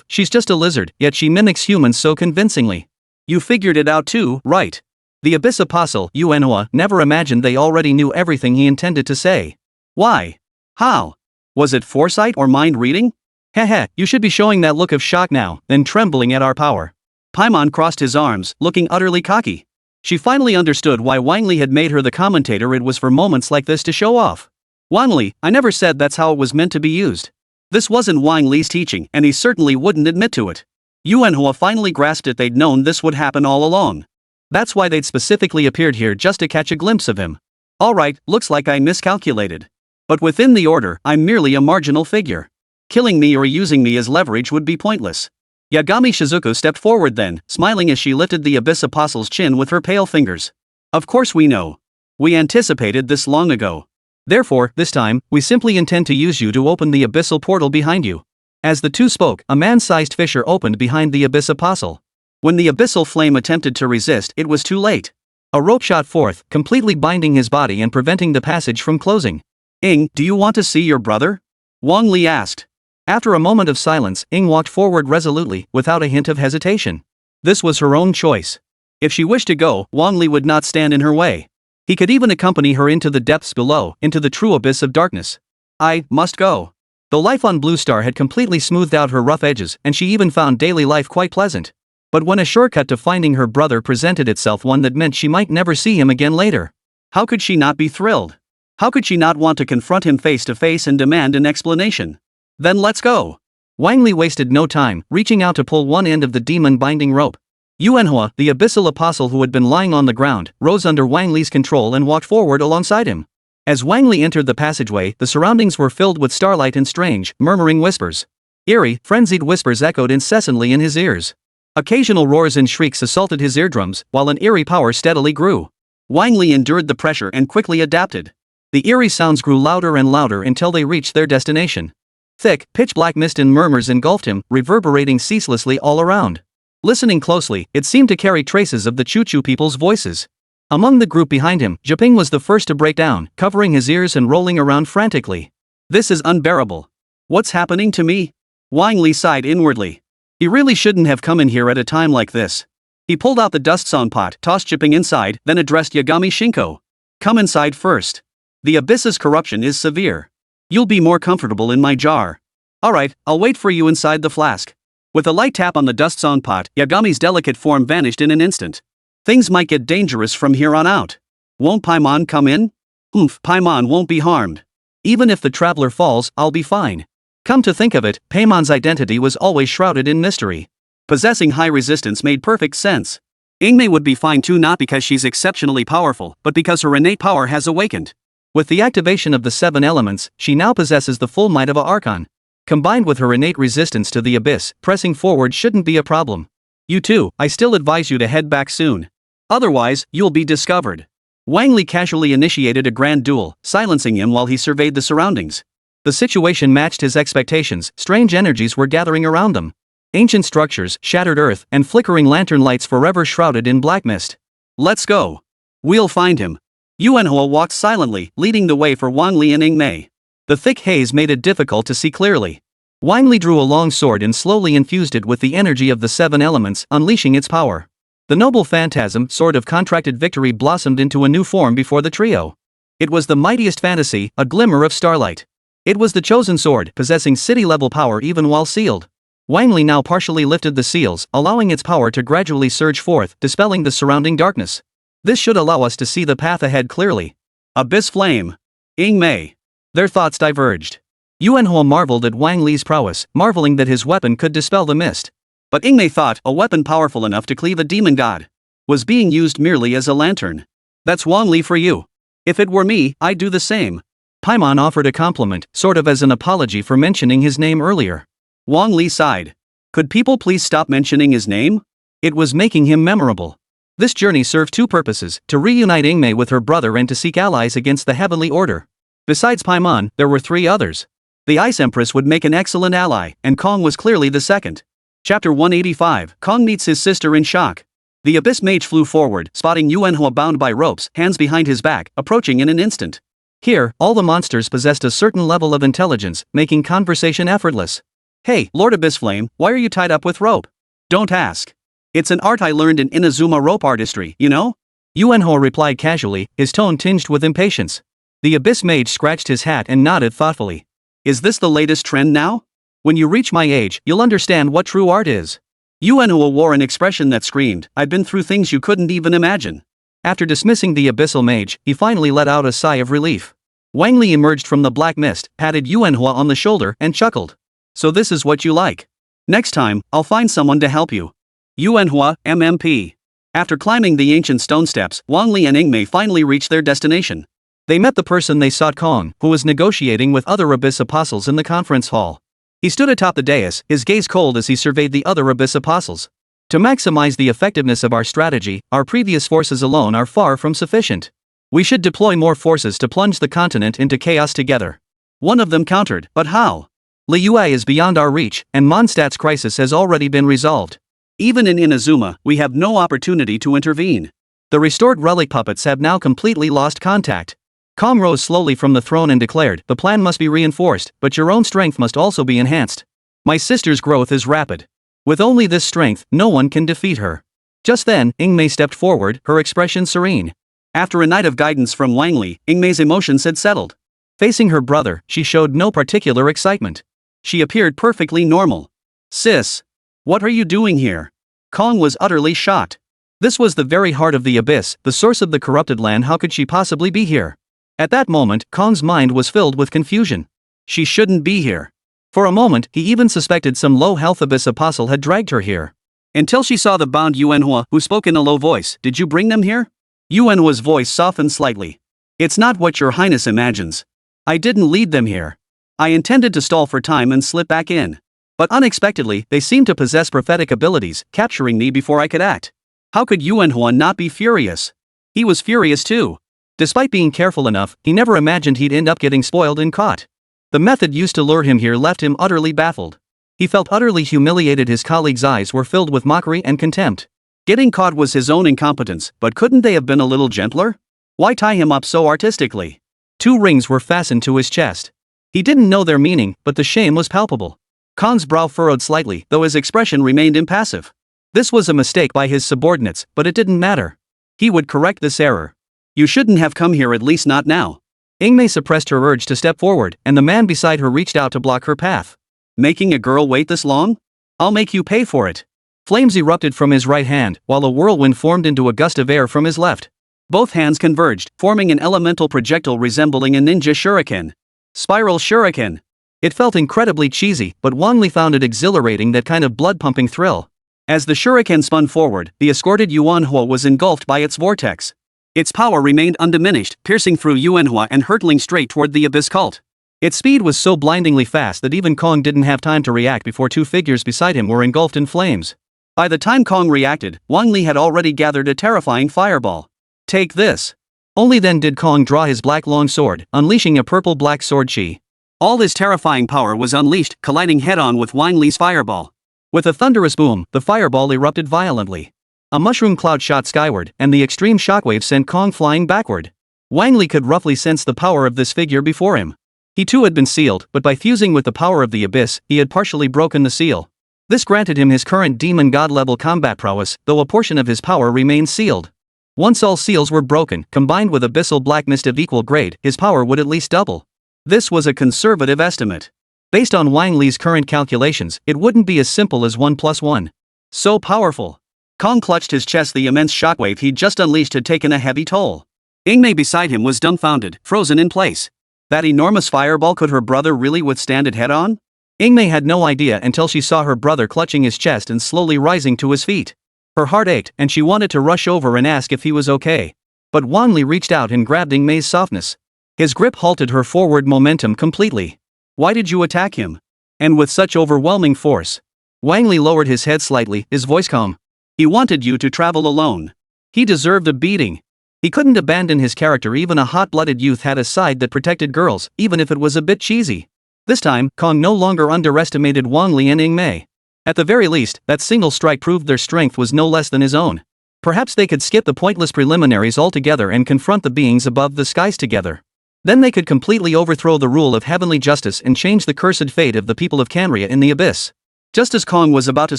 She's just a lizard, yet she mimics humans so convincingly. You figured it out too, right? The Abyss Apostle, Juhuahua, never imagined they already knew everything he intended to say. Why? How? Was it foresight or mind reading? Heh, you should be showing that look of shock now, then trembling at our power. Paimon crossed his arms, looking utterly cocky. She finally understood why Wang Li had made her the commentator. It was for moments like this to show off. Wang Li, I never said that's how it was meant to be used. This wasn't Wang Li's teaching, and he certainly wouldn't admit to it. Juhuahua finally grasped it. They'd known this would happen all along. That's why they'd specifically appeared here, just to catch a glimpse of him. Alright, looks like I miscalculated. But within the order, I'm merely a marginal figure. Killing me or using me as leverage would be pointless. Yagami Shizuku stepped forward then, smiling as she lifted the Abyss Apostle's chin with her pale fingers. Of course we know. We anticipated this long ago. Therefore, this time, we simply intend to use you to open the abyssal portal behind you. As the two spoke, a man-sized fissure opened behind the Abyss Apostle. When the abyssal flame attempted to resist, it was too late. A rope shot forth, completely binding his body and preventing the passage from closing. Ing, do you want to see your brother? Wang Li asked. After a moment of silence, Ing walked forward resolutely, without a hint of hesitation. This was her own choice. If she wished to go, Wang Li would not stand in her way. He could even accompany her into the depths below, into the true abyss of darkness. I must go. The life on Blue Star had completely smoothed out her rough edges, and she even found daily life quite pleasant. But when a shortcut to finding her brother presented itself, one that meant she might never see him again later, how could she not be thrilled? How could she not want to confront him face to face and demand an explanation? Then let's go. Wang Li wasted no time, reaching out to pull one end of the demon binding rope. Juhuahua, the abyssal apostle who had been lying on the ground, rose under Wang Li's control and walked forward alongside him. As Wang Li entered the passageway, the surroundings were filled with starlight and strange, murmuring whispers. Eerie, frenzied whispers echoed incessantly in his ears. Occasional roars and shrieks assaulted his eardrums, while an eerie power steadily grew. Wang Li endured the pressure and quickly adapted. The eerie sounds grew louder and louder until they reached their destination. Thick, pitch-black mist and murmurs engulfed him, reverberating ceaselessly all around. Listening closely, it seemed to carry traces of the Chuchu people's voices. Among the group behind him, Zhiping was the first to break down, covering his ears and rolling around frantically. This is unbearable. What's happening to me? Wang Li sighed inwardly. He really shouldn't have come in here at a time like this. He pulled out the dust song pot, tossed Zhiping inside, then addressed Yagami Shinko. Come inside first. The abyss's corruption is severe. You'll be more comfortable in my jar. Alright, I'll wait for you inside the flask. With a light tap on the dust song pot, Yagami's delicate form vanished in an instant. Things might get dangerous from here on out. Won't Paimon come in? Paimon won't be harmed. Even if the traveler falls, I'll be fine. Come to think of it, Paimon's identity was always shrouded in mystery. Possessing high resistance made perfect sense. Ingmei would be fine too, not because she's exceptionally powerful, but because her innate power has awakened. With the activation of the 7 elements, she now possesses the full might of a Archon. Combined with her innate resistance to the abyss, pressing forward shouldn't be a problem. You too, I still advise you to head back soon. Otherwise, you'll be discovered. Wang Li casually initiated a grand duel, silencing him while he surveyed the surroundings. The situation matched his expectations. Strange energies were gathering around them. Ancient structures, shattered earth, and flickering lantern lights forever shrouded in black mist. Let's go. We'll find him. Juhuahua walked silently, leading the way for Wang Li and Ingmei. The thick haze made it difficult to see clearly. Wang Li drew a long sword and slowly infused it with the energy of the 7 elements, unleashing its power. The noble phantasm, sword of contracted victory, blossomed into a new form before the trio. It was the mightiest fantasy, a glimmer of starlight. It was the chosen sword, possessing city-level power even while sealed. Wang Li now partially lifted the seals, allowing its power to gradually surge forth, dispelling the surrounding darkness. This should allow us to see the path ahead clearly. Abyss Flame. Ingmei. Their thoughts diverged. Juhuahua marveled at Wang Li's prowess, marveling that his weapon could dispel the mist. But Ingmei thought a weapon powerful enough to cleave a demon god was being used merely as a lantern. That's Wang Li for you. If it were me, I'd do the same. Paimon offered a compliment, sort of as an apology for mentioning his name earlier. Wang Li sighed. Could people please stop mentioning his name? It was making him memorable. This journey served 2 purposes, to reunite Ingmei with her brother and to seek allies against the Heavenly Order. Besides Paimon, there were 3 others. The Ice Empress would make an excellent ally, and Kong was clearly the second. Chapter 185, Kong meets his sister in shock. The Abyss Mage flew forward, spotting Juhuahua bound by ropes, hands behind his back, approaching in an instant. Here, all the monsters possessed a certain level of intelligence, making conversation effortless. Hey, Lord Abyssflame, why are you tied up with rope? Don't ask. It's an art I learned in Inazuma rope artistry, you know? Juhuahua replied casually, his tone tinged with impatience. The Abyss Mage scratched his hat and nodded thoughtfully. Is this the latest trend now? When you reach my age, you'll understand what true art is. Juhuahua wore an expression that screamed, I've been through things you couldn't even imagine. After dismissing the Abyssal Mage, he finally let out a sigh of relief. Wang Li emerged from the black mist, patted Juhuahua on the shoulder, and chuckled. So this is what you like. Next time, I'll find someone to help you. Juhuahua, MMP. After climbing the ancient stone steps, Wang Li and Ingmei finally reached their destination. They met the person they sought, Kong, who was negotiating with other Abyss Apostles in the conference hall. He stood atop the dais, his gaze cold as he surveyed the other Abyss Apostles. To maximize the effectiveness of our strategy, our previous forces alone are far from sufficient. We should deploy more forces to plunge the continent into chaos together. One of them countered, but how? Liyue is beyond our reach, and Mondstadt's crisis has already been resolved. Even in Inazuma, we have no opportunity to intervene. The restored relic puppets have now completely lost contact. Kong rose slowly from the throne and declared, the plan must be reinforced, but your own strength must also be enhanced. My sister's growth is rapid. With only this strength, no one can defeat her. Just then, Ingmei stepped forward, her expression serene. After a night of guidance from Wang Li, Ingmei's emotions had settled. Facing her brother, she showed no particular excitement. She appeared perfectly normal. Sis. What are you doing here? Kong was utterly shocked. This was the very heart of the abyss, the source of the corrupted land. How could she possibly be here? At that moment, Kong's mind was filled with confusion. She shouldn't be here. For a moment, he even suspected some low-health abyss apostle had dragged her here. Until she saw the bound Juhuahua, who spoke in a low voice. Did you bring them here? Juhuahua's voice softened slightly. It's not what your highness imagines. I didn't lead them here. I intended to stall for time and slip back in. But unexpectedly, they seemed to possess prophetic abilities, capturing me before I could act. How could Juhuahua not be furious? He was furious too. Despite being careful enough, he never imagined he'd end up getting spoiled and caught. The method used to lure him here left him utterly baffled. He felt utterly humiliated. His colleagues' eyes were filled with mockery and contempt. Getting caught was his own incompetence, but couldn't they have been a little gentler? Why tie him up so artistically? 2 rings were fastened to his chest. He didn't know their meaning, but the shame was palpable. Kong's brow furrowed slightly, though his expression remained impassive. This was a mistake by his subordinates, but it didn't matter. He would correct this error. You shouldn't have come here, at least not now. Ingmei suppressed her urge to step forward, and the man beside her reached out to block her path. Making a girl wait this long? I'll make you pay for it. Flames erupted from his right hand, while a whirlwind formed into a gust of air from his left. Both hands converged, forming an elemental projectile resembling a ninja shuriken. Spiral shuriken. It felt incredibly cheesy, but Wang Li found it exhilarating, that kind of blood-pumping thrill. As the shuriken spun forward, the escorted Juhuahua was engulfed by its vortex. Its power remained undiminished, piercing through Juhuahua and hurtling straight toward the abyss cult. Its speed was so blindingly fast that even Kong didn't have time to react before two figures beside him were engulfed in flames. By the time Kong reacted, Wang Li had already gathered a terrifying fireball. Take this. Only then did Kong draw his black long sword, unleashing a purple-black sword chi. All his terrifying power was unleashed, colliding head-on with Wang Li's fireball. With a thunderous boom, the fireball erupted violently. A mushroom cloud shot skyward, and the extreme shockwave sent Kong flying backward. Wang Li could roughly sense the power of this figure before him. He too had been sealed, but by fusing with the power of the abyss, he had partially broken the seal. This granted him his current demon god-level combat prowess, though a portion of his power remained sealed. Once all seals were broken, combined with abyssal black mist of equal grade, his power would at least double. This was a conservative estimate. Based on Wang Li's current calculations, it wouldn't be as simple as 1 + 1. So powerful. Kong clutched his chest. The immense shockwave he'd just unleashed had taken a heavy toll. Yingmei beside him was dumbfounded, frozen in place. That enormous fireball, could her brother really withstand it head-on? Yingmei had no idea until she saw her brother clutching his chest and slowly rising to his feet. Her heart ached, and she wanted to rush over and ask if he was okay. But Wang Li reached out and grabbed Yingmei's softness. His grip halted her forward momentum completely. Why did you attack him? And with such overwhelming force? Wang Li lowered his head slightly, his voice calm. He wanted you to travel alone. He deserved a beating. He couldn't abandon his character. Even a hot-blooded youth had a side that protected girls, even if it was a bit cheesy. This time, Kong no longer underestimated Wang Li and Yingmei. At the very least, that single strike proved their strength was no less than his own. Perhaps they could skip the pointless preliminaries altogether and confront the beings above the skies together. Then they could completely overthrow the rule of heavenly justice and change the cursed fate of the people of Canria in the abyss. Just as Kong was about to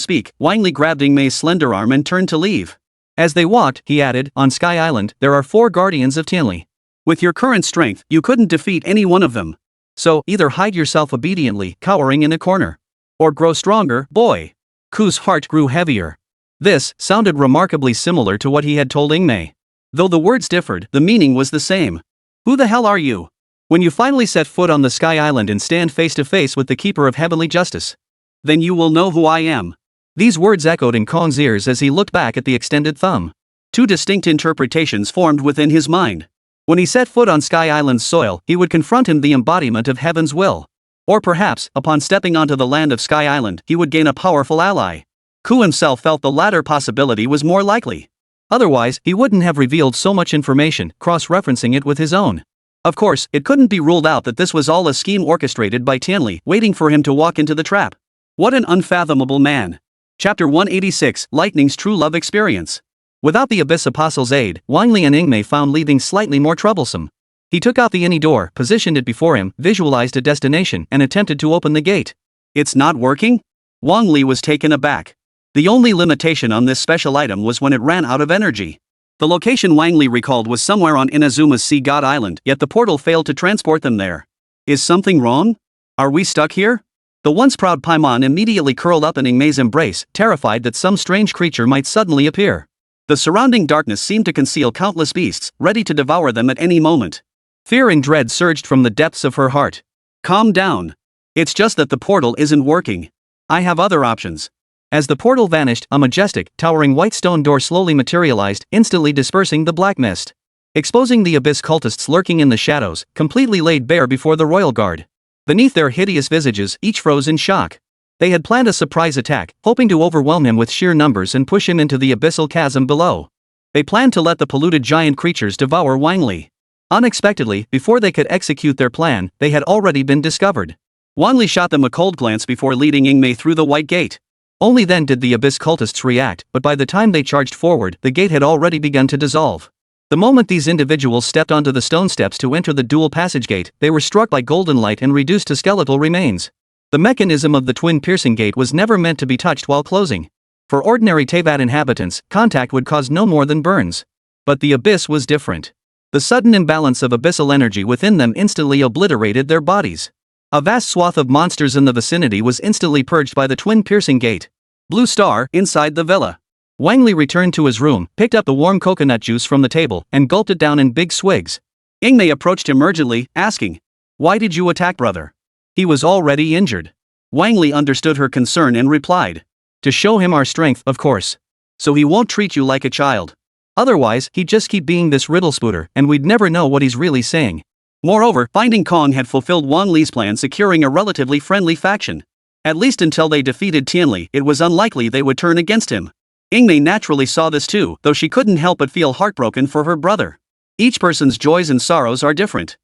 speak, Wang Li grabbed Yingmei's slender arm and turned to leave. As they walked, he added, on Sky Island, there are 4 guardians of Tianli. With your current strength, you couldn't defeat any one of them. So, either hide yourself obediently, cowering in a corner. Or grow stronger, boy. Ku's heart grew heavier. This sounded remarkably similar to what he had told Yingmei. Though the words differed, the meaning was the same. Who the hell are you? When you finally set foot on the Sky Island and stand face to face with the Keeper of Heavenly Justice, then you will know who I am. These words echoed in Kong's ears as he looked back at the extended thumb. 2 distinct interpretations formed within his mind. When he set foot on Sky Island's soil, he would confront him, the embodiment of heaven's will. Or perhaps, upon stepping onto the land of Sky Island, he would gain a powerful ally. Ku himself felt the latter possibility was more likely. Otherwise, he wouldn't have revealed so much information, cross-referencing it with his own. Of course, it couldn't be ruled out that this was all a scheme orchestrated by Tianli, waiting for him to walk into the trap. What an unfathomable man. Chapter 186, Lightning's True Love Experience. Without the Abyss Apostle's aid, Wang Li and Yingmei found leaving slightly more troublesome. He took out the any door, positioned it before him, visualized a destination, and attempted to open the gate. It's not working? Wang Li was taken aback. The only limitation on this special item was when it ran out of energy. The location Wang Li recalled was somewhere on Inazuma's Sea God Island, yet the portal failed to transport them there. Is something wrong? Are we stuck here? The once proud Paimon immediately curled up in Yingmei's embrace, terrified that some strange creature might suddenly appear. The surrounding darkness seemed to conceal countless beasts, ready to devour them at any moment. Fear and dread surged from the depths of her heart. Calm down. It's just that the portal isn't working. I have other options. As the portal vanished, a majestic, towering white stone door slowly materialized, instantly dispersing the black mist. Exposing the abyss cultists lurking in the shadows, completely laid bare before the royal guard. Beneath their hideous visages, each froze in shock. They had planned a surprise attack, hoping to overwhelm him with sheer numbers and push him into the abyssal chasm below. They planned to let the polluted giant creatures devour Wang Li. Unexpectedly, before they could execute their plan, they had already been discovered. Wang Li shot them a cold glance before leading Yingmei through the white gate. Only then did the abyss cultists react, but by the time they charged forward, the gate had already begun to dissolve. The moment these individuals stepped onto the stone steps to enter the dual passage gate, they were struck by golden light and reduced to skeletal remains. The mechanism of the twin piercing gate was never meant to be touched while closing. For ordinary Teyvat inhabitants, contact would cause no more than burns. But the abyss was different. The sudden imbalance of abyssal energy within them instantly obliterated their bodies. A vast swath of monsters in the vicinity was instantly purged by the twin piercing gate. Blue Star, inside the villa. Wang Li returned to his room, picked up the warm coconut juice from the table, and gulped it down in big swigs. Yingmei approached him urgently, asking, "Why did you attack brother? He was already injured. Wang Li understood her concern and replied. To show him our strength, of course. So he won't treat you like a child. Otherwise, he'd just keep being this riddle-spooter and we'd never know what he's really saying. Moreover, finding Kong had fulfilled Wang Li's plan, securing a relatively friendly faction. At least until they defeated Tianli, it was unlikely they would turn against him. Ingmei naturally saw this too, though she couldn't help but feel heartbroken for her brother. Each person's joys and sorrows are different.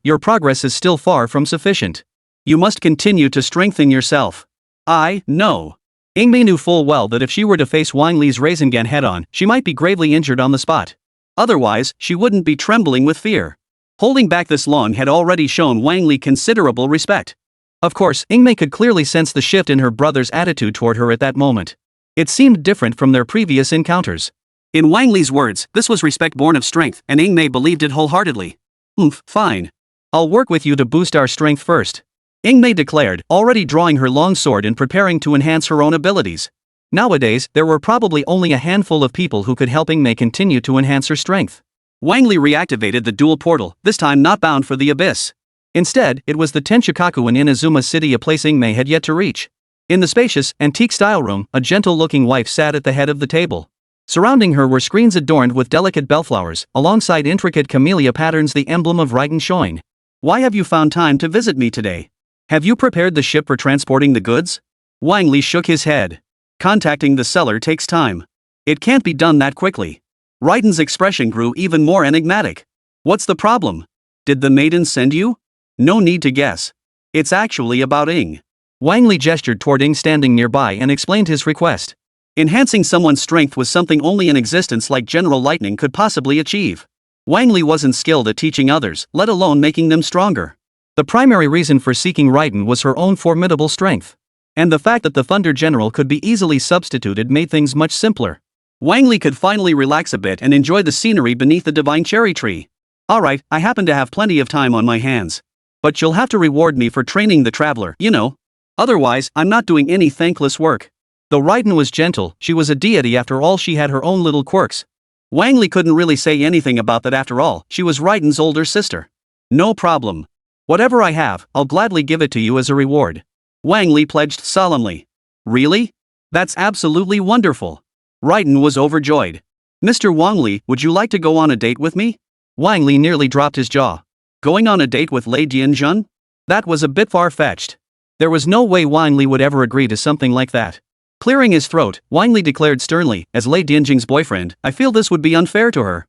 Your progress is still far from sufficient. You must continue to strengthen yourself. I know. Ingmei knew full well that if she were to face Wang Li's Rasengan head-on, she might be gravely injured on the spot. Otherwise, she wouldn't be trembling with fear. Holding back this long had already shown Wang Li considerable respect. Of course, Ingmei could clearly sense the shift in her brother's attitude toward her at that moment. It seemed different from their previous encounters. In Wang Li's words, this was respect born of strength, and Ingmei believed it wholeheartedly. Fine. I'll work with you to boost our strength first. Ingmei declared, already drawing her long sword and preparing to enhance her own abilities. Nowadays, there were probably only a handful of people who could help Ingmei continue to enhance her strength. Wang Li reactivated the dual portal, this time not bound for the abyss. Instead, it was the Tenshikaku in Inazuma City, a place Ingmei had yet to reach. In the spacious, antique-style room, a gentle-looking wife sat at the head of the table. Surrounding her were screens adorned with delicate bellflowers, alongside intricate camellia patterns, the emblem of Raiden Shogun. Why have you found time to visit me today? Have you prepared the ship for transporting the goods? Wang Li shook his head. Contacting the seller takes time. It can't be done that quickly. Raiden's expression grew even more enigmatic. What's the problem? Did the maiden send you? No need to guess. It's actually about Ing. Wang Li gestured toward Ing standing nearby and explained his request. Enhancing someone's strength was something only an existence like General Lightning could possibly achieve. Wang Li wasn't skilled at teaching others, let alone making them stronger. The primary reason for seeking Raiden was her own formidable strength. And the fact that the Thunder General could be easily substituted made things much simpler. Wang Li could finally relax a bit and enjoy the scenery beneath the divine cherry tree. Alright, I happen to have plenty of time on my hands. But you'll have to reward me for training the traveler, you know. Otherwise, I'm not doing any thankless work. Though Raiden was gentle, she was a deity after all. She had her own little quirks. Wang Li couldn't really say anything about that. After all, she was Raiden's older sister. No problem. Whatever I have, I'll gladly give it to you as a reward. Wang Li pledged solemnly. Really? That's absolutely wonderful. Raiden was overjoyed. Mr. Wang Li, would you like to go on a date with me? Wang Li nearly dropped his jaw. Going on a date with Lei Dianjun? That was a bit far-fetched. There was no way Wang Li would ever agree to something like that. Clearing his throat, Wang Li declared sternly, as Lei Dianjing's boyfriend, I feel this would be unfair to her.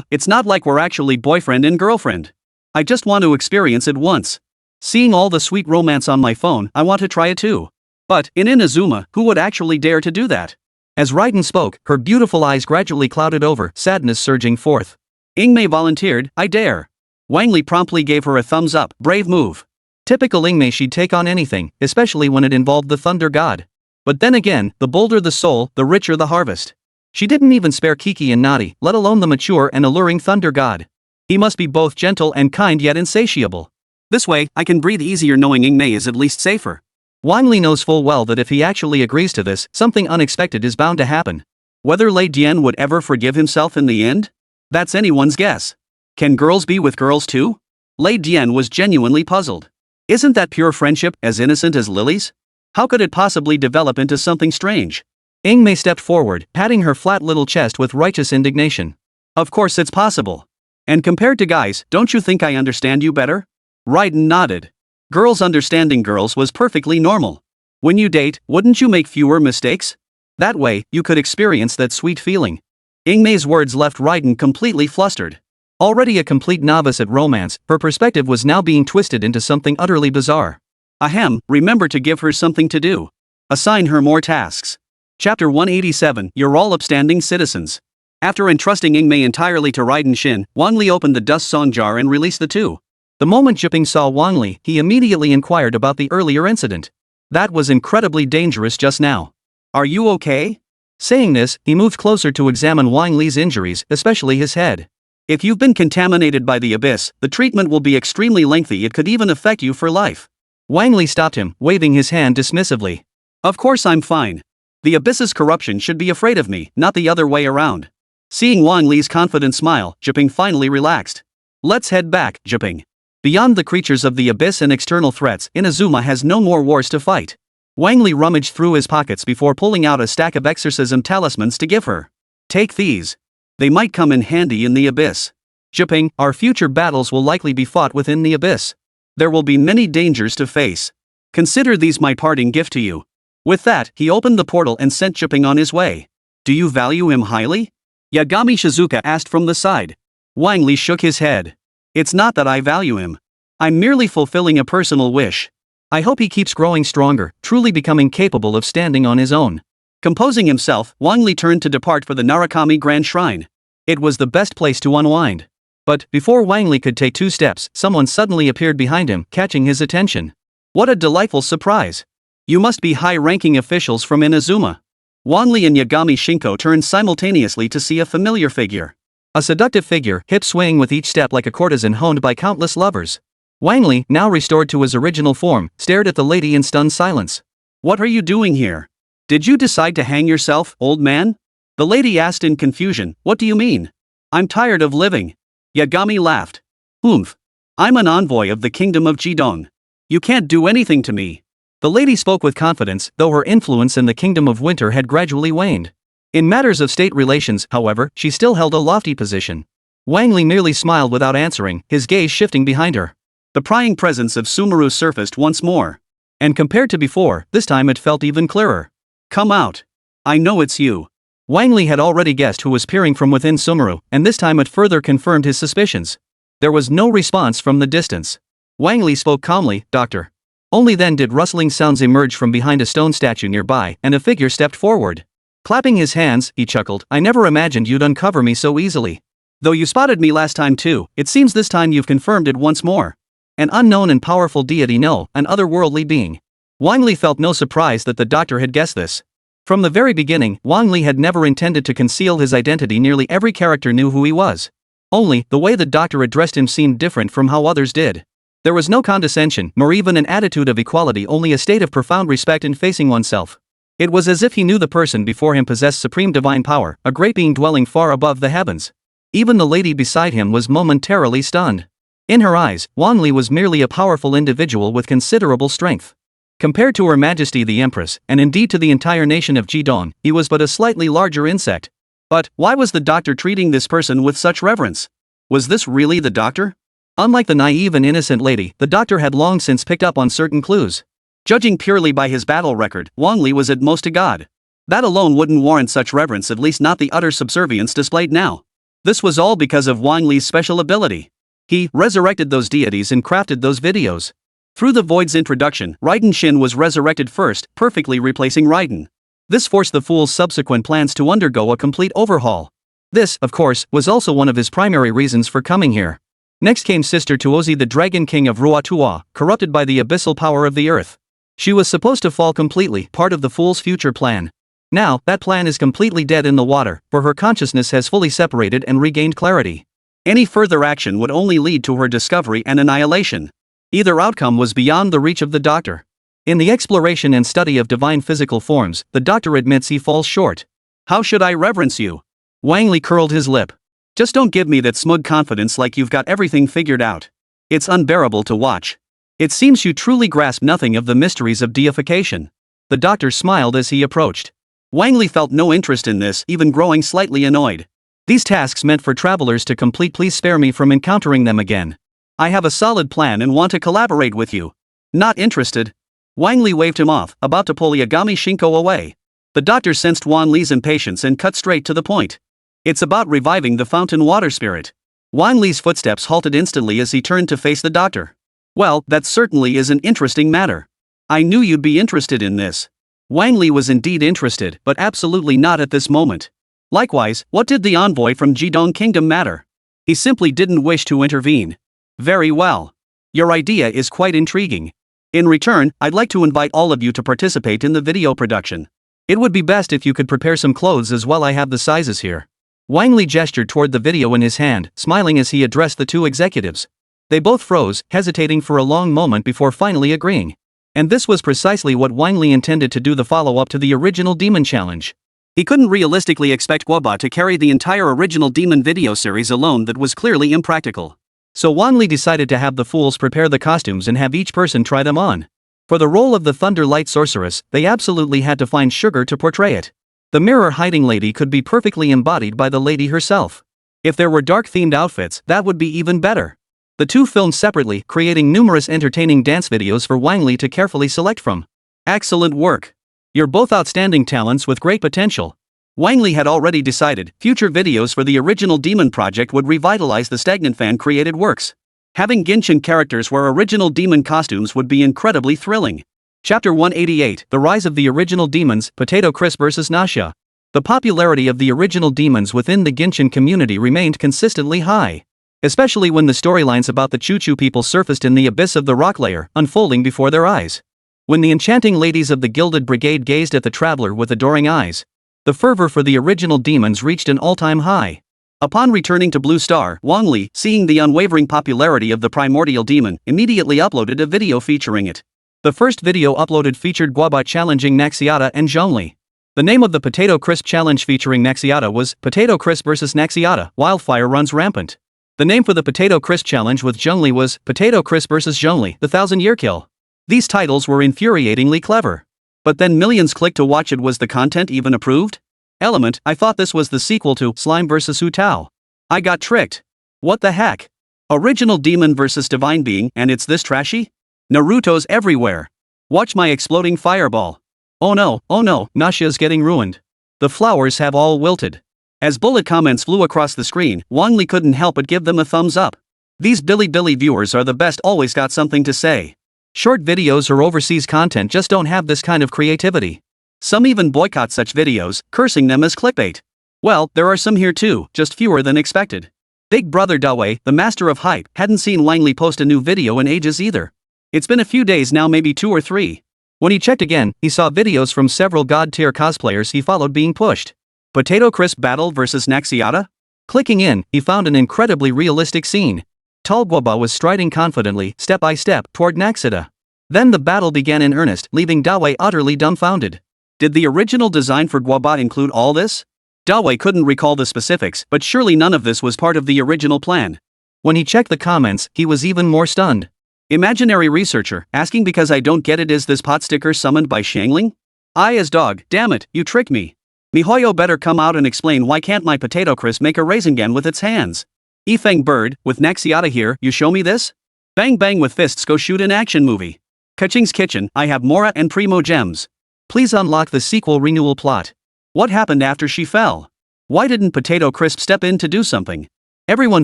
It's not like we're actually boyfriend and girlfriend. I just want to experience it once. Seeing all the sweet romance on my phone, I want to try it too. But, in Inazuma, who would actually dare to do that? As Raiden spoke, her beautiful eyes gradually clouded over, sadness surging forth. Ingmei volunteered, I dare. Wang Li promptly gave her a thumbs up, brave move. Typical Ingmei, she'd take on anything, especially when it involved the Thunder God. But then again, the bolder the soul, the richer the harvest. She didn't even spare Kiki and Nadi, let alone the mature and alluring Thunder God. He must be both gentle and kind yet insatiable. This way, I can breathe easier knowing Ingmei is at least safer. Wang Li knows full well that if he actually agrees to this, something unexpected is bound to happen. Whether Lei Dian would ever forgive himself in the end? That's anyone's guess. Can girls be with girls too? Lei Dian was genuinely puzzled. Isn't that pure friendship, as innocent as lilies? How could it possibly develop into something strange? Ingmei stepped forward, patting her flat little chest with righteous indignation. Of course it's possible. And compared to guys, don't you think I understand you better? Raiden nodded. Girls understanding girls was perfectly normal. When you date, wouldn't you make fewer mistakes? That way, you could experience that sweet feeling. Ingmei's words left Raiden completely flustered. Already a complete novice at romance, her perspective was now being twisted into something utterly bizarre. Ahem, remember to give her something to do. Assign her more tasks. Chapter 187, You're all upstanding citizens. After entrusting Ingmei entirely to Raiden Shin, Wang Li opened the dust song jar and released the two. The moment Jiping saw Wang Li, he immediately inquired about the earlier incident. That was incredibly dangerous just now. Are you okay? Saying this, he moved closer to examine Wang Li's injuries, especially his head. If you've been contaminated by the abyss, the treatment will be extremely lengthy. It could even affect you for life. Wang Li stopped him, waving his hand dismissively. Of course I'm fine. The abyss's corruption should be afraid of me, not the other way around. Seeing Wang Li's confident smile, Jiping finally relaxed. Let's head back, Jiping. Beyond the creatures of the abyss and external threats, Inazuma has no more wars to fight. Wang Li rummaged through his pockets before pulling out a stack of exorcism talismans to give her. Take these. They might come in handy in the abyss. Zhiping, our future battles will likely be fought within the abyss. There will be many dangers to face. Consider these my parting gift to you. With that, he opened the portal and sent Zhiping on his way. Do you value him highly? Yagami Shizuka asked from the side. Wang Li shook his head. It's not that I value him. I'm merely fulfilling a personal wish. I hope he keeps growing stronger, truly becoming capable of standing on his own. Composing himself, Wang Li turned to depart for the Narukami Grand Shrine. It was the best place to unwind. But, before Wang Li could take 2 steps, someone suddenly appeared behind him, catching his attention. What a delightful surprise! You must be high-ranking officials from Inazuma. Wang Li and Yagami Shinko turned simultaneously to see a familiar figure. A seductive figure, hip swaying with each step like a courtesan honed by countless lovers. Wang Li, now restored to his original form, stared at the lady in stunned silence. What are you doing here? Did you decide to hang yourself, old man? The lady asked in confusion. What do you mean? I'm tired of living. Yagami laughed. Oomph. I'm an envoy of the kingdom of Jidong. You can't do anything to me. The lady spoke with confidence, though her influence in the kingdom of winter had gradually waned. In matters of state relations, however, she still held a lofty position. Wang Li merely smiled without answering, his gaze shifting behind her. The prying presence of Sumeru surfaced once more. And compared to before, this time it felt even clearer. Come out. I know it's you. Wang Li had already guessed who was peering from within Sumeru, and this time it further confirmed his suspicions. There was no response from the distance. Wang Li spoke calmly, Doctor. Only then did rustling sounds emerge from behind a stone statue nearby, and a figure stepped forward. Clapping his hands, he chuckled, I never imagined you'd uncover me so easily. Though you spotted me last time too, it seems this time you've confirmed it once more. An unknown and powerful deity, no, an otherworldly being. Wang Li felt no surprise that the doctor had guessed this. From the very beginning, Wang Li had never intended to conceal his identity. Nearly every character knew who he was. Only, the way the doctor addressed him seemed different from how others did. There was no condescension, nor even an attitude of equality, only a state of profound respect in facing oneself. It was as if he knew the person before him possessed supreme divine power, a great being dwelling far above the heavens. Even the lady beside him was momentarily stunned. In her eyes, Wang Li was merely a powerful individual with considerable strength. Compared to Her Majesty the Empress, and indeed to the entire nation of Jidong, he was but a slightly larger insect. But, why was the doctor treating this person with such reverence? Was this really the doctor? Unlike the naive and innocent lady, the doctor had long since picked up on certain clues. Judging purely by his battle record, Wang Li was at most a god. That alone wouldn't warrant such reverence, at least not the utter subservience displayed now. This was all because of Wang Li's special ability. He resurrected those deities and crafted those videos. Through the Void's introduction, Raiden Shin was resurrected first, perfectly replacing Raiden. This forced the fool's subsequent plans to undergo a complete overhaul. This, of course, was also one of his primary reasons for coming here. Next came Sister Tuozi, the Dragon King of Juhuahua, corrupted by the abyssal power of the earth. She was supposed to fall completely, part of the fool's future plan. Now, that plan is completely dead in the water, for her consciousness has fully separated and regained clarity. Any further action would only lead to her discovery and annihilation. Either outcome was beyond the reach of the doctor. In the exploration and study of divine physical forms, the doctor admits he falls short. How should I reverence you? Wang Li curled his lip. Just don't give me that smug confidence like you've got everything figured out. It's unbearable to watch. It seems you truly grasp nothing of the mysteries of deification. The doctor smiled as he approached. Wang Li felt no interest in this, even growing slightly annoyed. These tasks meant for travelers to complete. Please spare me from encountering them again. I have a solid plan and want to collaborate with you. Not interested. Wang Li waved him off, about to pull Yagami Shinko away. The doctor sensed Wang Li's impatience and cut straight to the point. It's about reviving the fountain water spirit. Wang Li's footsteps halted instantly as he turned to face the doctor. Well, that certainly is an interesting matter. I knew you'd be interested in this. Wang Li was indeed interested, but absolutely not at this moment. Likewise, what did the envoy from Jidong Kingdom matter? He simply didn't wish to intervene. Very well. Your idea is quite intriguing. In return, I'd like to invite all of you to participate in the video production. It would be best if you could prepare some clothes as well. I have the sizes here. Wang Li gestured toward the video in his hand, smiling as he addressed the 2 executives. They both froze, hesitating for a long moment before finally agreeing. And this was precisely what Wang Li intended to do, the follow-up to the original Demon Challenge. He couldn't realistically expect Guoba to carry the entire original Demon video series alone. That was clearly impractical. So Wang Li decided to have the fools prepare the costumes and have each person try them on. For the role of the thunderlight sorceress, they absolutely had to find sugar to portray it. The mirror-hiding lady could be perfectly embodied by the lady herself. If there were dark-themed outfits, that would be even better. The two filmed separately, creating numerous entertaining dance videos for Wang Li to carefully select from. Excellent work. You're both outstanding talents with great potential. Wang Li had already decided future videos for the original Demon project would revitalize the stagnant fan-created works. Having Genshin characters wear original demon costumes would be incredibly thrilling. Chapter 188, The Rise of the Original Demons, Potato Crisp vs. Nasha. The popularity of the original demons within the Genshin community remained consistently high. Especially when the storylines about the Choo-Choo people surfaced in the abyss of the rock layer, unfolding before their eyes. When the enchanting ladies of the Gilded Brigade gazed at the traveler with adoring eyes, the fervor for the original demons reached an all-time high. Upon returning to Blue Star, Wang Li, seeing the unwavering popularity of the primordial demon, immediately uploaded a video featuring it. The first video uploaded featured Guoba challenging Naxiata and Zhongli. The name of the Potato Crisp challenge featuring Naxiata was Potato Crisp vs. Naxiata, Wildfire Runs Rampant. The name for the Potato Crisp challenge with Zhongli was Potato Crisp vs. Zhongli, the 1000-year kill. These titles were infuriatingly clever. But then millions clicked to watch it. Was the content even approved? Element, I thought this was the sequel to Slime vs. Hu Tao. I got tricked. What the heck? Original demon vs. divine being, and it's this trashy? Naruto's everywhere. Watch my exploding fireball. Oh no, Nasha's getting ruined. The flowers have all wilted. As bullet comments flew across the screen, Wang Li couldn't help but give them a thumbs up. These Billy viewers are the best, always got something to say. Short videos or overseas content just don't have this kind of creativity. Some even boycott such videos, cursing them as clickbait. Well, there are some here too, just fewer than expected. Big brother Dawe, the master of hype, hadn't seen Wang Li post a new video in ages either. It's been a few days now, maybe 2 or 3. When he checked again, he saw videos from several god-tier cosplayers he followed being pushed. Potato Crisp battle vs. Naxiata? Clicking in, he found an incredibly realistic scene. Tall Guoba was striding confidently, step by step, toward Naxiata. Then the battle began in earnest, leaving Dawe utterly dumbfounded. Did the original design for Guoba include all this? Dawe couldn't recall the specifics, but surely none of this was part of the original plan. When he checked the comments, he was even more stunned. Imaginary researcher, asking because I don't get it, is this pot sticker summoned by Shangling? I as dog, damn it, you tricked me. MiHoYo better come out and explain why can't my Potato Crisp make a Rasengan with its hands? Ifeng Bird, with Naxiata here, you show me this? Bang bang with fists, go shoot an action movie. Kaching's Kitchen, I have Mora and Primo gems. Please unlock the sequel renewal plot. What happened after she fell? Why didn't Potato Crisp step in to do something? Everyone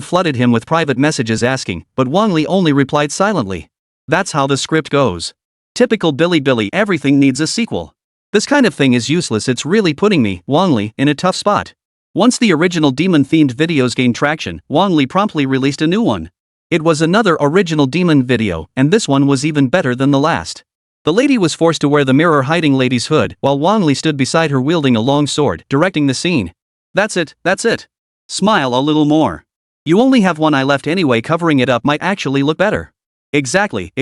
flooded him with private messages asking, but Wang Li only replied silently. That's how the script goes. Typical Billy, everything needs a sequel. This kind of thing is useless. It's really putting me, Wang Li, in a tough spot. Once the original demon-themed videos gained traction, Wang Li promptly released a new one. It was another original demon video, and this one was even better than the last. The lady was forced to wear the mirror-hiding lady's hood, while Wang Li stood beside her wielding a long sword, directing the scene. That's it. Smile a little more. You only have one eye left anyway, covering it up might actually look better. Exactly.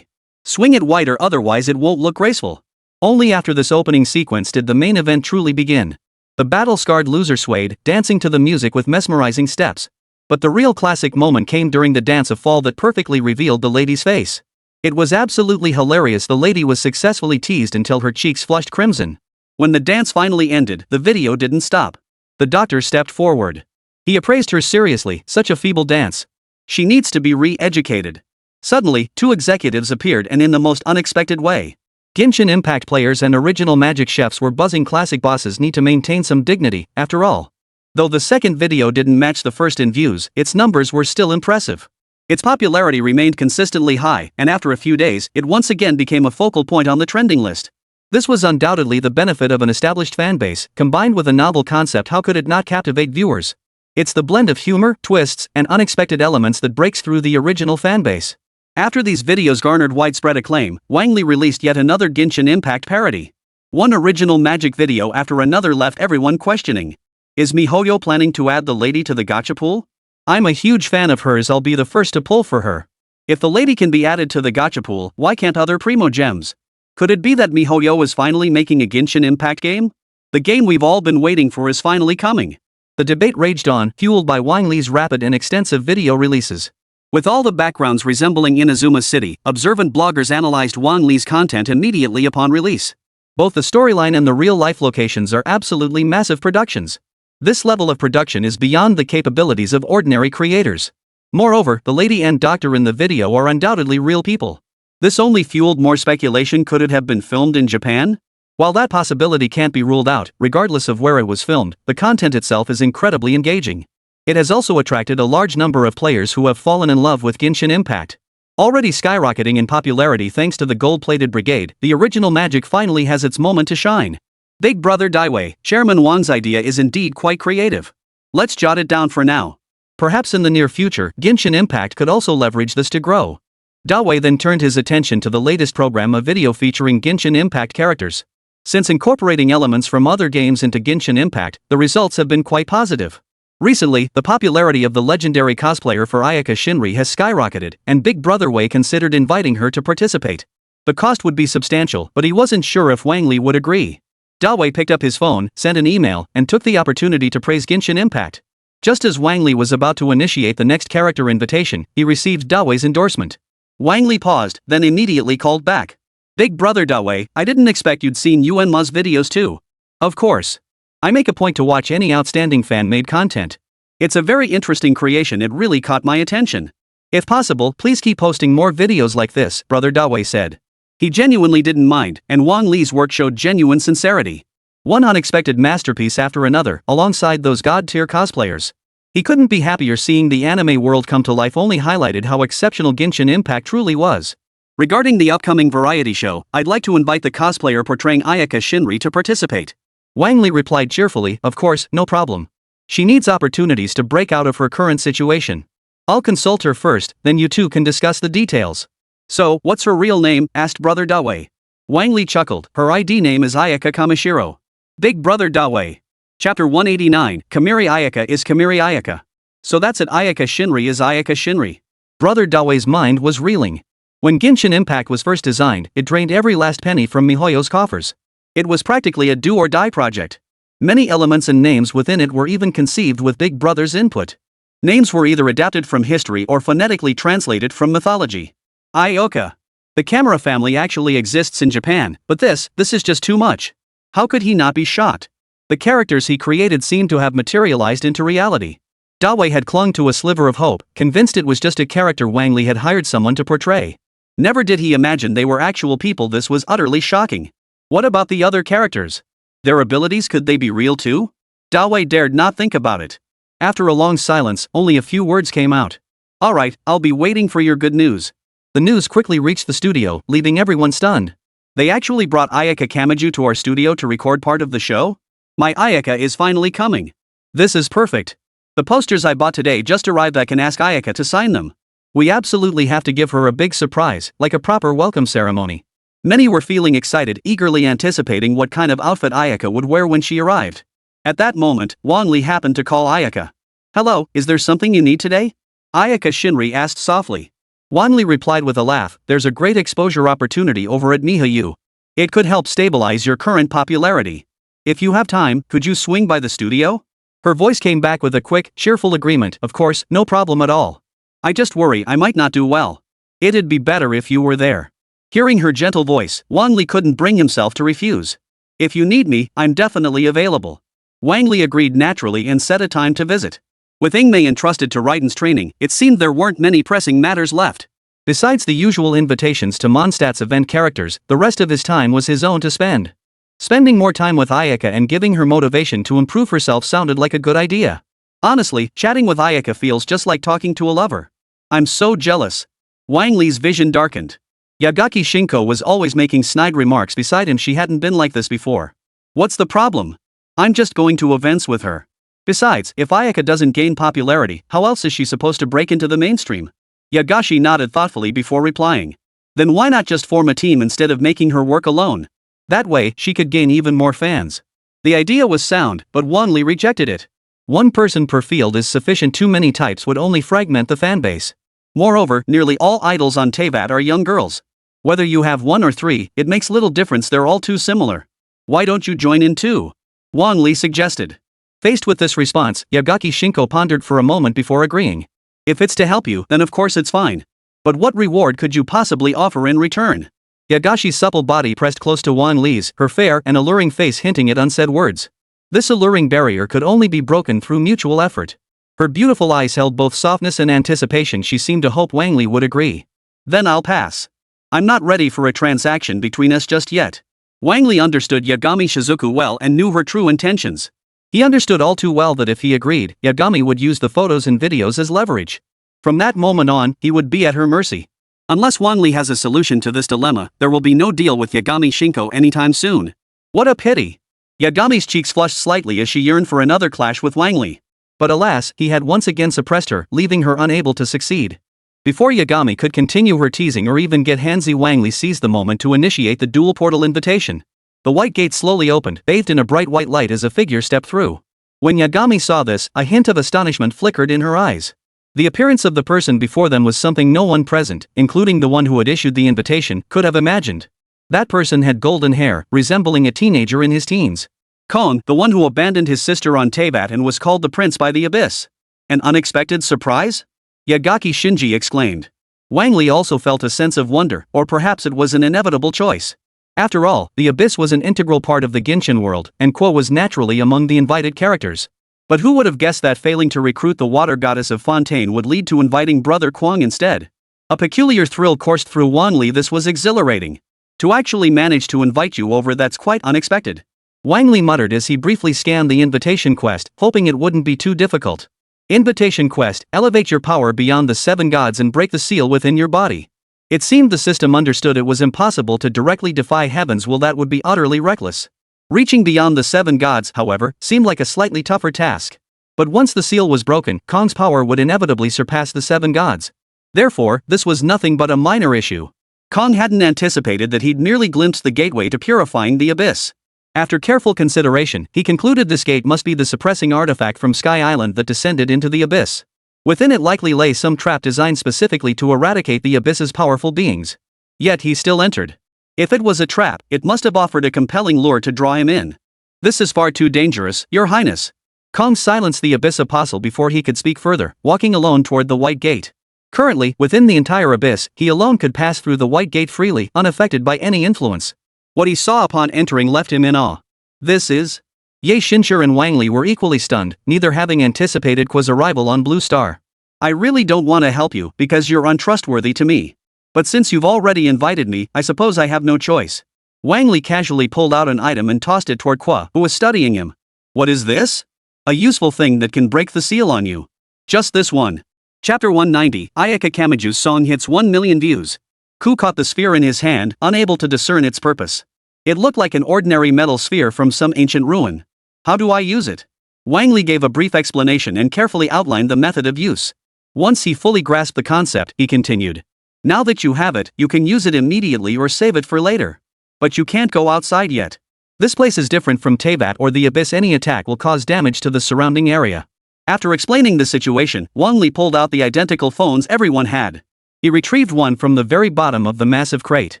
Swing it wider, otherwise it won't look graceful. Only after this opening sequence did the main event truly begin. The battle-scarred loser swayed, dancing to the music with mesmerizing steps. But the real classic moment came during the dance of fall that perfectly revealed the lady's face. It was absolutely hilarious. The lady was successfully teased until her cheeks flushed crimson. When the dance finally ended, the video didn't stop. The doctor stepped forward. He appraised her seriously, such a feeble dance. She needs to be re-educated. Suddenly, 2 executives appeared, and in the most unexpected way. Genshin Impact players and original magic chefs were buzzing. Classic bosses need to maintain some dignity, after all. Though the second video didn't match the first in views, its numbers were still impressive. Its popularity remained consistently high, and after a few days, it once again became a focal point on the trending list. This was undoubtedly the benefit of an established fanbase, combined with a novel concept. How could it not captivate viewers? It's the blend of humor, twists, and unexpected elements that breaks through the original fanbase. After these videos garnered widespread acclaim, Wang Li released yet another Genshin Impact parody. One original magic video after another left everyone questioning. Is MiHoYo planning to add the lady to the gacha pool? I'm a huge fan of hers. I'll be the first to pull for her. If the lady can be added to the gacha pool, why can't other Primo gems? Could it be that MiHoYo is finally making a Genshin Impact game? The game we've all been waiting for is finally coming. The debate raged on, fueled by Wang Li's rapid and extensive video releases. With all the backgrounds resembling Inazuma City, observant bloggers analyzed Wang Li's content immediately upon release. Both the storyline and the real-life locations are absolutely massive productions. This level of production is beyond the capabilities of ordinary creators. Moreover, the lady and doctor in the video are undoubtedly real people. This only fueled more speculation. Could it have been filmed in Japan? While that possibility can't be ruled out, regardless of where it was filmed, the content itself is incredibly engaging. It has also attracted a large number of players who have fallen in love with Genshin Impact. Already skyrocketing in popularity thanks to the gold-plated brigade, the original magic finally has its moment to shine. Big Brother Daiwei, Chairman Wang's idea is indeed quite creative. Let's jot it down for now. Perhaps in the near future, Genshin Impact could also leverage this to grow. Daiwei then turned his attention to the latest program, a video featuring Genshin Impact characters. Since incorporating elements from other games into Genshin Impact, the results have been quite positive. Recently, the popularity of the legendary cosplayer for Ayaka Shinri has skyrocketed, and Big Brother Wei considered inviting her to participate. The cost would be substantial, but he wasn't sure if Wang Li would agree. Daiwei picked up his phone, sent an email, and took the opportunity to praise Genshin Impact. Just as Wang Li was about to initiate the next character invitation, he received Daiwei's endorsement. Wang Li paused, then immediately called back. Big Brother Daiwei, I didn't expect you'd seen Yuenma's videos too. Of course. I make a point to watch any outstanding fan-made content. It's a very interesting creation, it really caught my attention. If possible, please keep posting more videos like this, Brother Daiwei said. He genuinely didn't mind, and Wang Li's work showed genuine sincerity. One unexpected masterpiece after another, alongside those god-tier cosplayers. He couldn't be happier seeing the anime world come to life, only highlighted how exceptional Genshin Impact truly was. Regarding the upcoming variety show, I'd like to invite the cosplayer portraying Ayaka Shinri to participate. Wang Li replied cheerfully, of course, no problem. She needs opportunities to break out of her current situation. I'll consult her first, then you two can discuss the details. So, what's her real name? Asked Brother Daiwei. Wang Li chuckled, her ID name is Ayaka Kamishiro. Big Brother Daiwei. Chapter 189, Kamiri Ayaka is Kamiri Ayaka. So that's it, Ayaka Shinri is Ayaka Shinri. Brother Daiwei's mind was reeling. When Genshin Impact was first designed, it drained every last penny from MiHoYo's coffers. It was practically a do-or-die project. Many elements and names within it were even conceived with Big Brother's input. Names were either adapted from history or phonetically translated from mythology. Ioka. The camera family actually exists in Japan, but this is just too much. How could he not be shocked? The characters he created seemed to have materialized into reality. Daiwei had clung to a sliver of hope, convinced it was just a character Wang Li had hired someone to portray. Never did he imagine they were actual people. This was utterly shocking. What about the other characters? Their abilities, could they be real too? Daiwei dared not think about it. After a long silence, only a few words came out. Alright, I'll be waiting for your good news. The news quickly reached the studio, leaving everyone stunned. They actually brought Ayaka Kamiju to our studio to record part of the show? My Ayaka is finally coming. This is perfect. The posters I bought today just arrived. I can ask Ayaka to sign them. We absolutely have to give her a big surprise, like a proper welcome ceremony. Many were feeling excited, eagerly anticipating what kind of outfit Ayaka would wear when she arrived. At that moment, Wang Li happened to call Ayaka. Hello, is there something you need today? Ayaka Shinri asked softly. Wang Li replied with a laugh, there's a great exposure opportunity over at MiHoYo. It could help stabilize your current popularity. If you have time, could you swing by the studio? Her voice came back with a quick, cheerful agreement, of course, no problem at all. I just worry I might not do well. It'd be better if you were there. Hearing her gentle voice, Wang Li couldn't bring himself to refuse. If you need me, I'm definitely available. Wang Li agreed naturally and set a time to visit. With Ingmei entrusted to Raiden's training, it seemed there weren't many pressing matters left. Besides the usual invitations to Mondstadt's event characters, the rest of his time was his own to spend. Spending more time with Ayaka and giving her motivation to improve herself sounded like a good idea. Honestly, chatting with Ayaka feels just like talking to a lover. I'm so jealous. Wang Li's vision darkened. Yagaki Shinko was always making snide remarks beside him. She hadn't been like this before. What's the problem? I'm just going to events with her. Besides, if Ayaka doesn't gain popularity, how else is she supposed to break into the mainstream? Yagashi nodded thoughtfully before replying. Then why not just form a team instead of making her work alone? That way, she could gain even more fans. The idea was sound, but Wang Li rejected it. One person per field is sufficient. Too many types would only fragment the fanbase. Moreover, nearly all idols on Teyvat are young girls. Whether you have one or three, it makes little difference, they're all too similar. Why don't you join in too? Wang Li suggested. Faced with this response, Yagaki Shinko pondered for a moment before agreeing. If it's to help you, then of course it's fine. But what reward could you possibly offer in return? Yagashi's supple body pressed close to Wang Li's, her fair and alluring face hinting at unsaid words. This alluring barrier could only be broken through mutual effort. Her beautiful eyes held both softness and anticipation. She seemed to hope Wang Li would agree. Then I'll pass. I'm not ready for a transaction between us just yet. Wang Li understood Yagami Shizuku well and knew her true intentions. He understood all too well that if he agreed, Yagami would use the photos and videos as leverage. From that moment on, he would be at her mercy. Unless Wang Li has a solution to this dilemma, there will be no deal with Yagami Shinko anytime soon. What a pity. Yagami's cheeks flushed slightly as she yearned for another clash with Wang Li. But alas, he had once again suppressed her, leaving her unable to succeed. Before Yagami could continue her teasing or even get handsy, Wang Li seized the moment to initiate the dual portal invitation. The white gate slowly opened, bathed in a bright white light as a figure stepped through. When Yagami saw this, a hint of astonishment flickered in her eyes. The appearance of the person before them was something no one present, including the one who had issued the invitation, could have imagined. That person had golden hair, resembling a teenager in his teens. Kong, the one who abandoned his sister on Teyvat and was called the Prince by the Abyss. An unexpected surprise? Yagaki Shinji exclaimed. Wang Li also felt a sense of wonder, or perhaps it was an inevitable choice. After all, the Abyss was an integral part of the Genshin world, and Quo was naturally among the invited characters. But who would have guessed that failing to recruit the water goddess of Fontaine would lead to inviting brother Kwang instead? A peculiar thrill coursed through Wang Li. This was exhilarating. To actually manage to invite you over, that's quite unexpected. Wang Li muttered as he briefly scanned the invitation quest, hoping it wouldn't be too difficult. Invitation quest: elevate your power beyond the 7 gods and break the seal within your body. It seemed the system understood it was impossible to directly defy heavens. Well, that would be utterly reckless. Reaching beyond the 7 gods, however, seemed like a slightly tougher task. But once the seal was broken, Kong's power would inevitably surpass the 7 gods. Therefore, this was nothing but a minor issue. Kong hadn't anticipated that he'd merely glimpsed the gateway to purifying the Abyss. After careful consideration, he concluded this gate must be the suppressing artifact from Sky Island that descended into the Abyss. Within it likely lay some trap designed specifically to eradicate the Abyss's powerful beings. Yet he still entered. If it was a trap, it must have offered a compelling lure to draw him in. This is far too dangerous, Your Highness. Kong silenced the Abyss Apostle before he could speak further, walking alone toward the White Gate. Currently, within the entire Abyss, he alone could pass through the White Gate freely, unaffected by any influence. What he saw upon entering left him in awe. This is... Ye Shinshur and Wang Li were equally stunned, neither having anticipated Qua's arrival on Blue Star. I really don't want to help you, because you're untrustworthy to me. But since you've already invited me, I suppose I have no choice. Wang Li casually pulled out an item and tossed it toward Qua, who was studying him. What is this? A useful thing that can break the seal on you. Just this one. Chapter 190, Ayaka Kamiju's song hits 1 million views. Ku caught the sphere in his hand, unable to discern its purpose. It looked like an ordinary metal sphere from some ancient ruin. How do I use it? Wang Li gave a brief explanation and carefully outlined the method of use. Once he fully grasped the concept, he continued. Now that you have it, you can use it immediately or save it for later. But you can't go outside yet. This place is different from Teyvat or the Abyss. Any attack will cause damage to the surrounding area. After explaining the situation, Wang Li pulled out the identical phones everyone had. He retrieved one from the very bottom of the massive crate.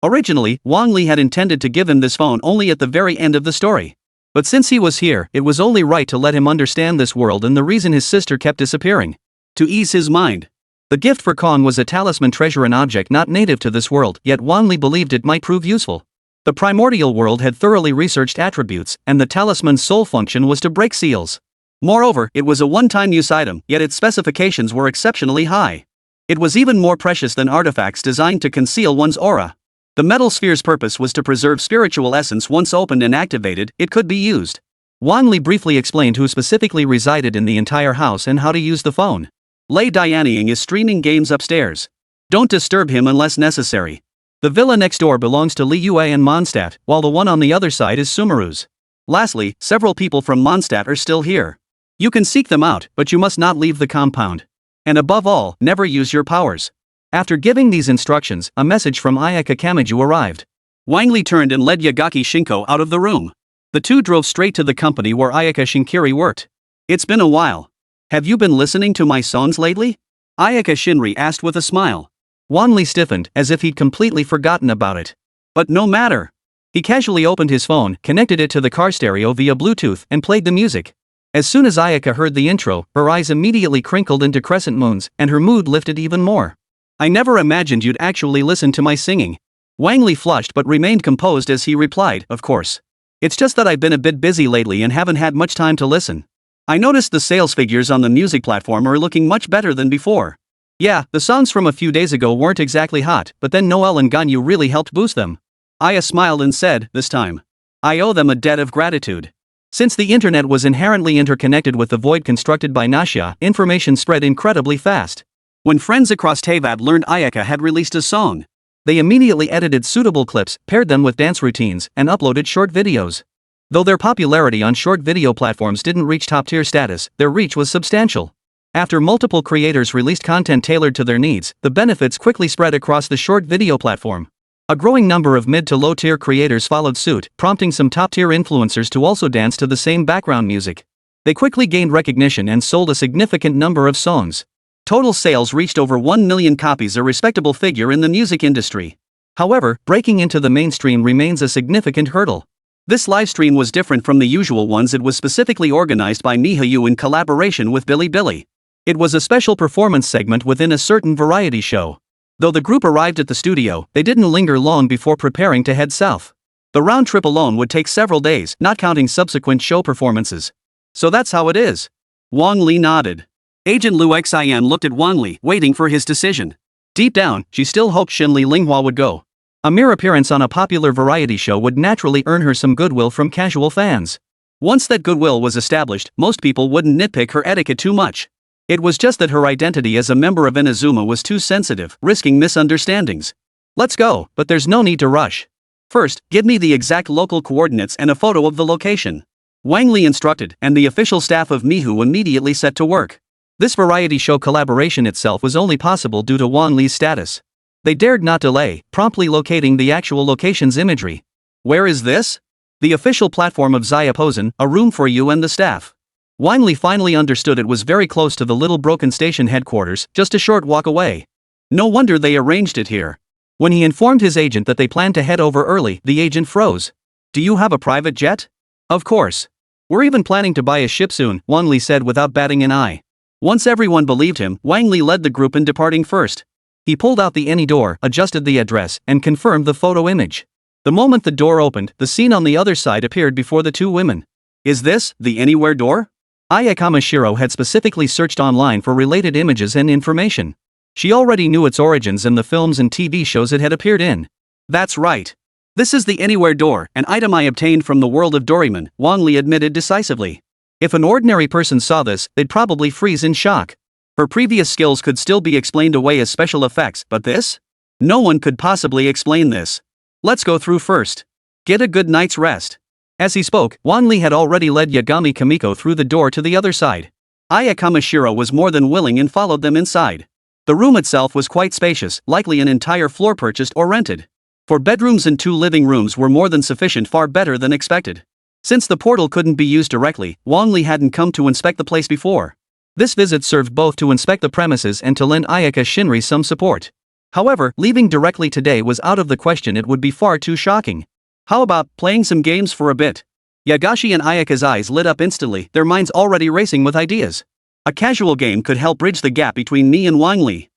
Originally, Wang Li had intended to give him this phone only at the very end of the story. But since he was here, it was only right to let him understand this world and the reason his sister kept disappearing. To ease his mind. The gift for Kong was a talisman treasure, an object not native to this world, yet Wang Li believed it might prove useful. The primordial world had thoroughly researched attributes, and the talisman's sole function was to break seals. Moreover, it was a one-time use item, yet its specifications were exceptionally high. It was even more precious than artifacts designed to conceal one's aura. The metal sphere's purpose was to preserve spiritual essence. Once opened and activated, it could be used. Wang Li briefly explained who specifically resided in the entire house and how to use the phone. Lei Dianying is streaming games upstairs. Don't disturb him unless necessary. The villa next door belongs to Li Yue and Mondstadt, while the one on the other side is Sumeru's. Lastly, several people from Mondstadt are still here. You can seek them out, but you must not leave the compound. And above all, never use your powers. After giving these instructions, a message from Ayaka Kamiju arrived. Wang Li turned and led Yagaki Shinko out of the room. The two drove straight to the company where Ayaka Shinkiri worked. It's been a while. Have you been listening to my songs lately? Ayaka Shinri asked with a smile. Wang Li stiffened, as if he'd completely forgotten about it. But no matter. He casually opened his phone, connected it to the car stereo via Bluetooth, and played the music. As soon as Ayaka heard the intro, her eyes immediately crinkled into crescent moons, and her mood lifted even more. I never imagined you'd actually listen to my singing. Wang Li flushed but remained composed as he replied, of course. It's just that I've been a bit busy lately and haven't had much time to listen. I noticed the sales figures on the music platform are looking much better than before. Yeah, the songs from a few days ago weren't exactly hot, but then Noel and Ganyu really helped boost them. Aya smiled and said, this time, I owe them a debt of gratitude. Since the internet was inherently interconnected with the void constructed by Nashia, information spread incredibly fast. When friends across Teyvat learned Ayaka had released a song, they immediately edited suitable clips, paired them with dance routines, and uploaded short videos. Though their popularity on short video platforms didn't reach top-tier status, their reach was substantial. After multiple creators released content tailored to their needs, the benefits quickly spread across the short video platform. A growing number of mid to low-tier creators followed suit, prompting some top-tier influencers to also dance to the same background music. They quickly gained recognition and sold a significant number of songs. Total sales reached over 1 million copies, a respectable figure in the music industry. However, breaking into the mainstream remains a significant hurdle. This livestream was different from the usual ones. It was specifically organized by miHoYo in collaboration with Bilibili. It was a special performance segment within a certain variety show. Though the group arrived at the studio, they didn't linger long before preparing to head south. The round trip alone would take several days, not counting subsequent show performances. So that's how it is. Wang Li nodded. Agent Liu Xian looked at Wang Li, waiting for his decision. Deep down, she still hoped Shinli Linghua would go. A mere appearance on a popular variety show would naturally earn her some goodwill from casual fans. Once that goodwill was established, most people wouldn't nitpick her etiquette too much. It was just that her identity as a member of Inazuma was too sensitive, risking misunderstandings. Let's go, but there's no need to rush. First, give me the exact local coordinates and a photo of the location. Wang Li instructed, and the official staff of miHoYo immediately set to work. This variety show collaboration itself was only possible due to Wang Li's status. They dared not delay, promptly locating the actual location's imagery. Where is this? The official platform of Zayaposen, a room for you and the staff. Wang Li finally understood it was very close to the little broken station headquarters, just a short walk away. No wonder they arranged it here. When he informed his agent that they planned to head over early, the agent froze. Do you have a private jet? Of course. We're even planning to buy a ship soon, Wang Li said without batting an eye. Once everyone believed him, Wang Li led the group in departing first. He pulled out the any door, adjusted the address, and confirmed the photo image. The moment the door opened, the scene on the other side appeared before the two women. Is this the anywhere door? Aya Kamashiro had specifically searched online for related images and information. She already knew its origins and the films and TV shows it had appeared in. That's right. This is the anywhere door, an item I obtained from the world of Doraemon, Wang Li admitted decisively. If an ordinary person saw this, they'd probably freeze in shock. Her previous skills could still be explained away as special effects, but this? No one could possibly explain this. Let's go through first. Get a good night's rest. As he spoke, Wang Li had already led Yagami Kamiko through the door to the other side. Aya Kamashiro was more than willing and followed them inside. The room itself was quite spacious, likely an entire floor purchased or rented. For bedrooms and 2 living rooms were more than sufficient, far better than expected. Since the portal couldn't be used directly, Wang Li hadn't come to inspect the place before. This visit served both to inspect the premises and to lend Ayaka Shinri some support. However, leaving directly today was out of the question. It would be far too shocking. How about playing some games for a bit? Yagashi and Ayaka's eyes lit up instantly, their minds already racing with ideas. A casual game could help bridge the gap between me and Wang Li.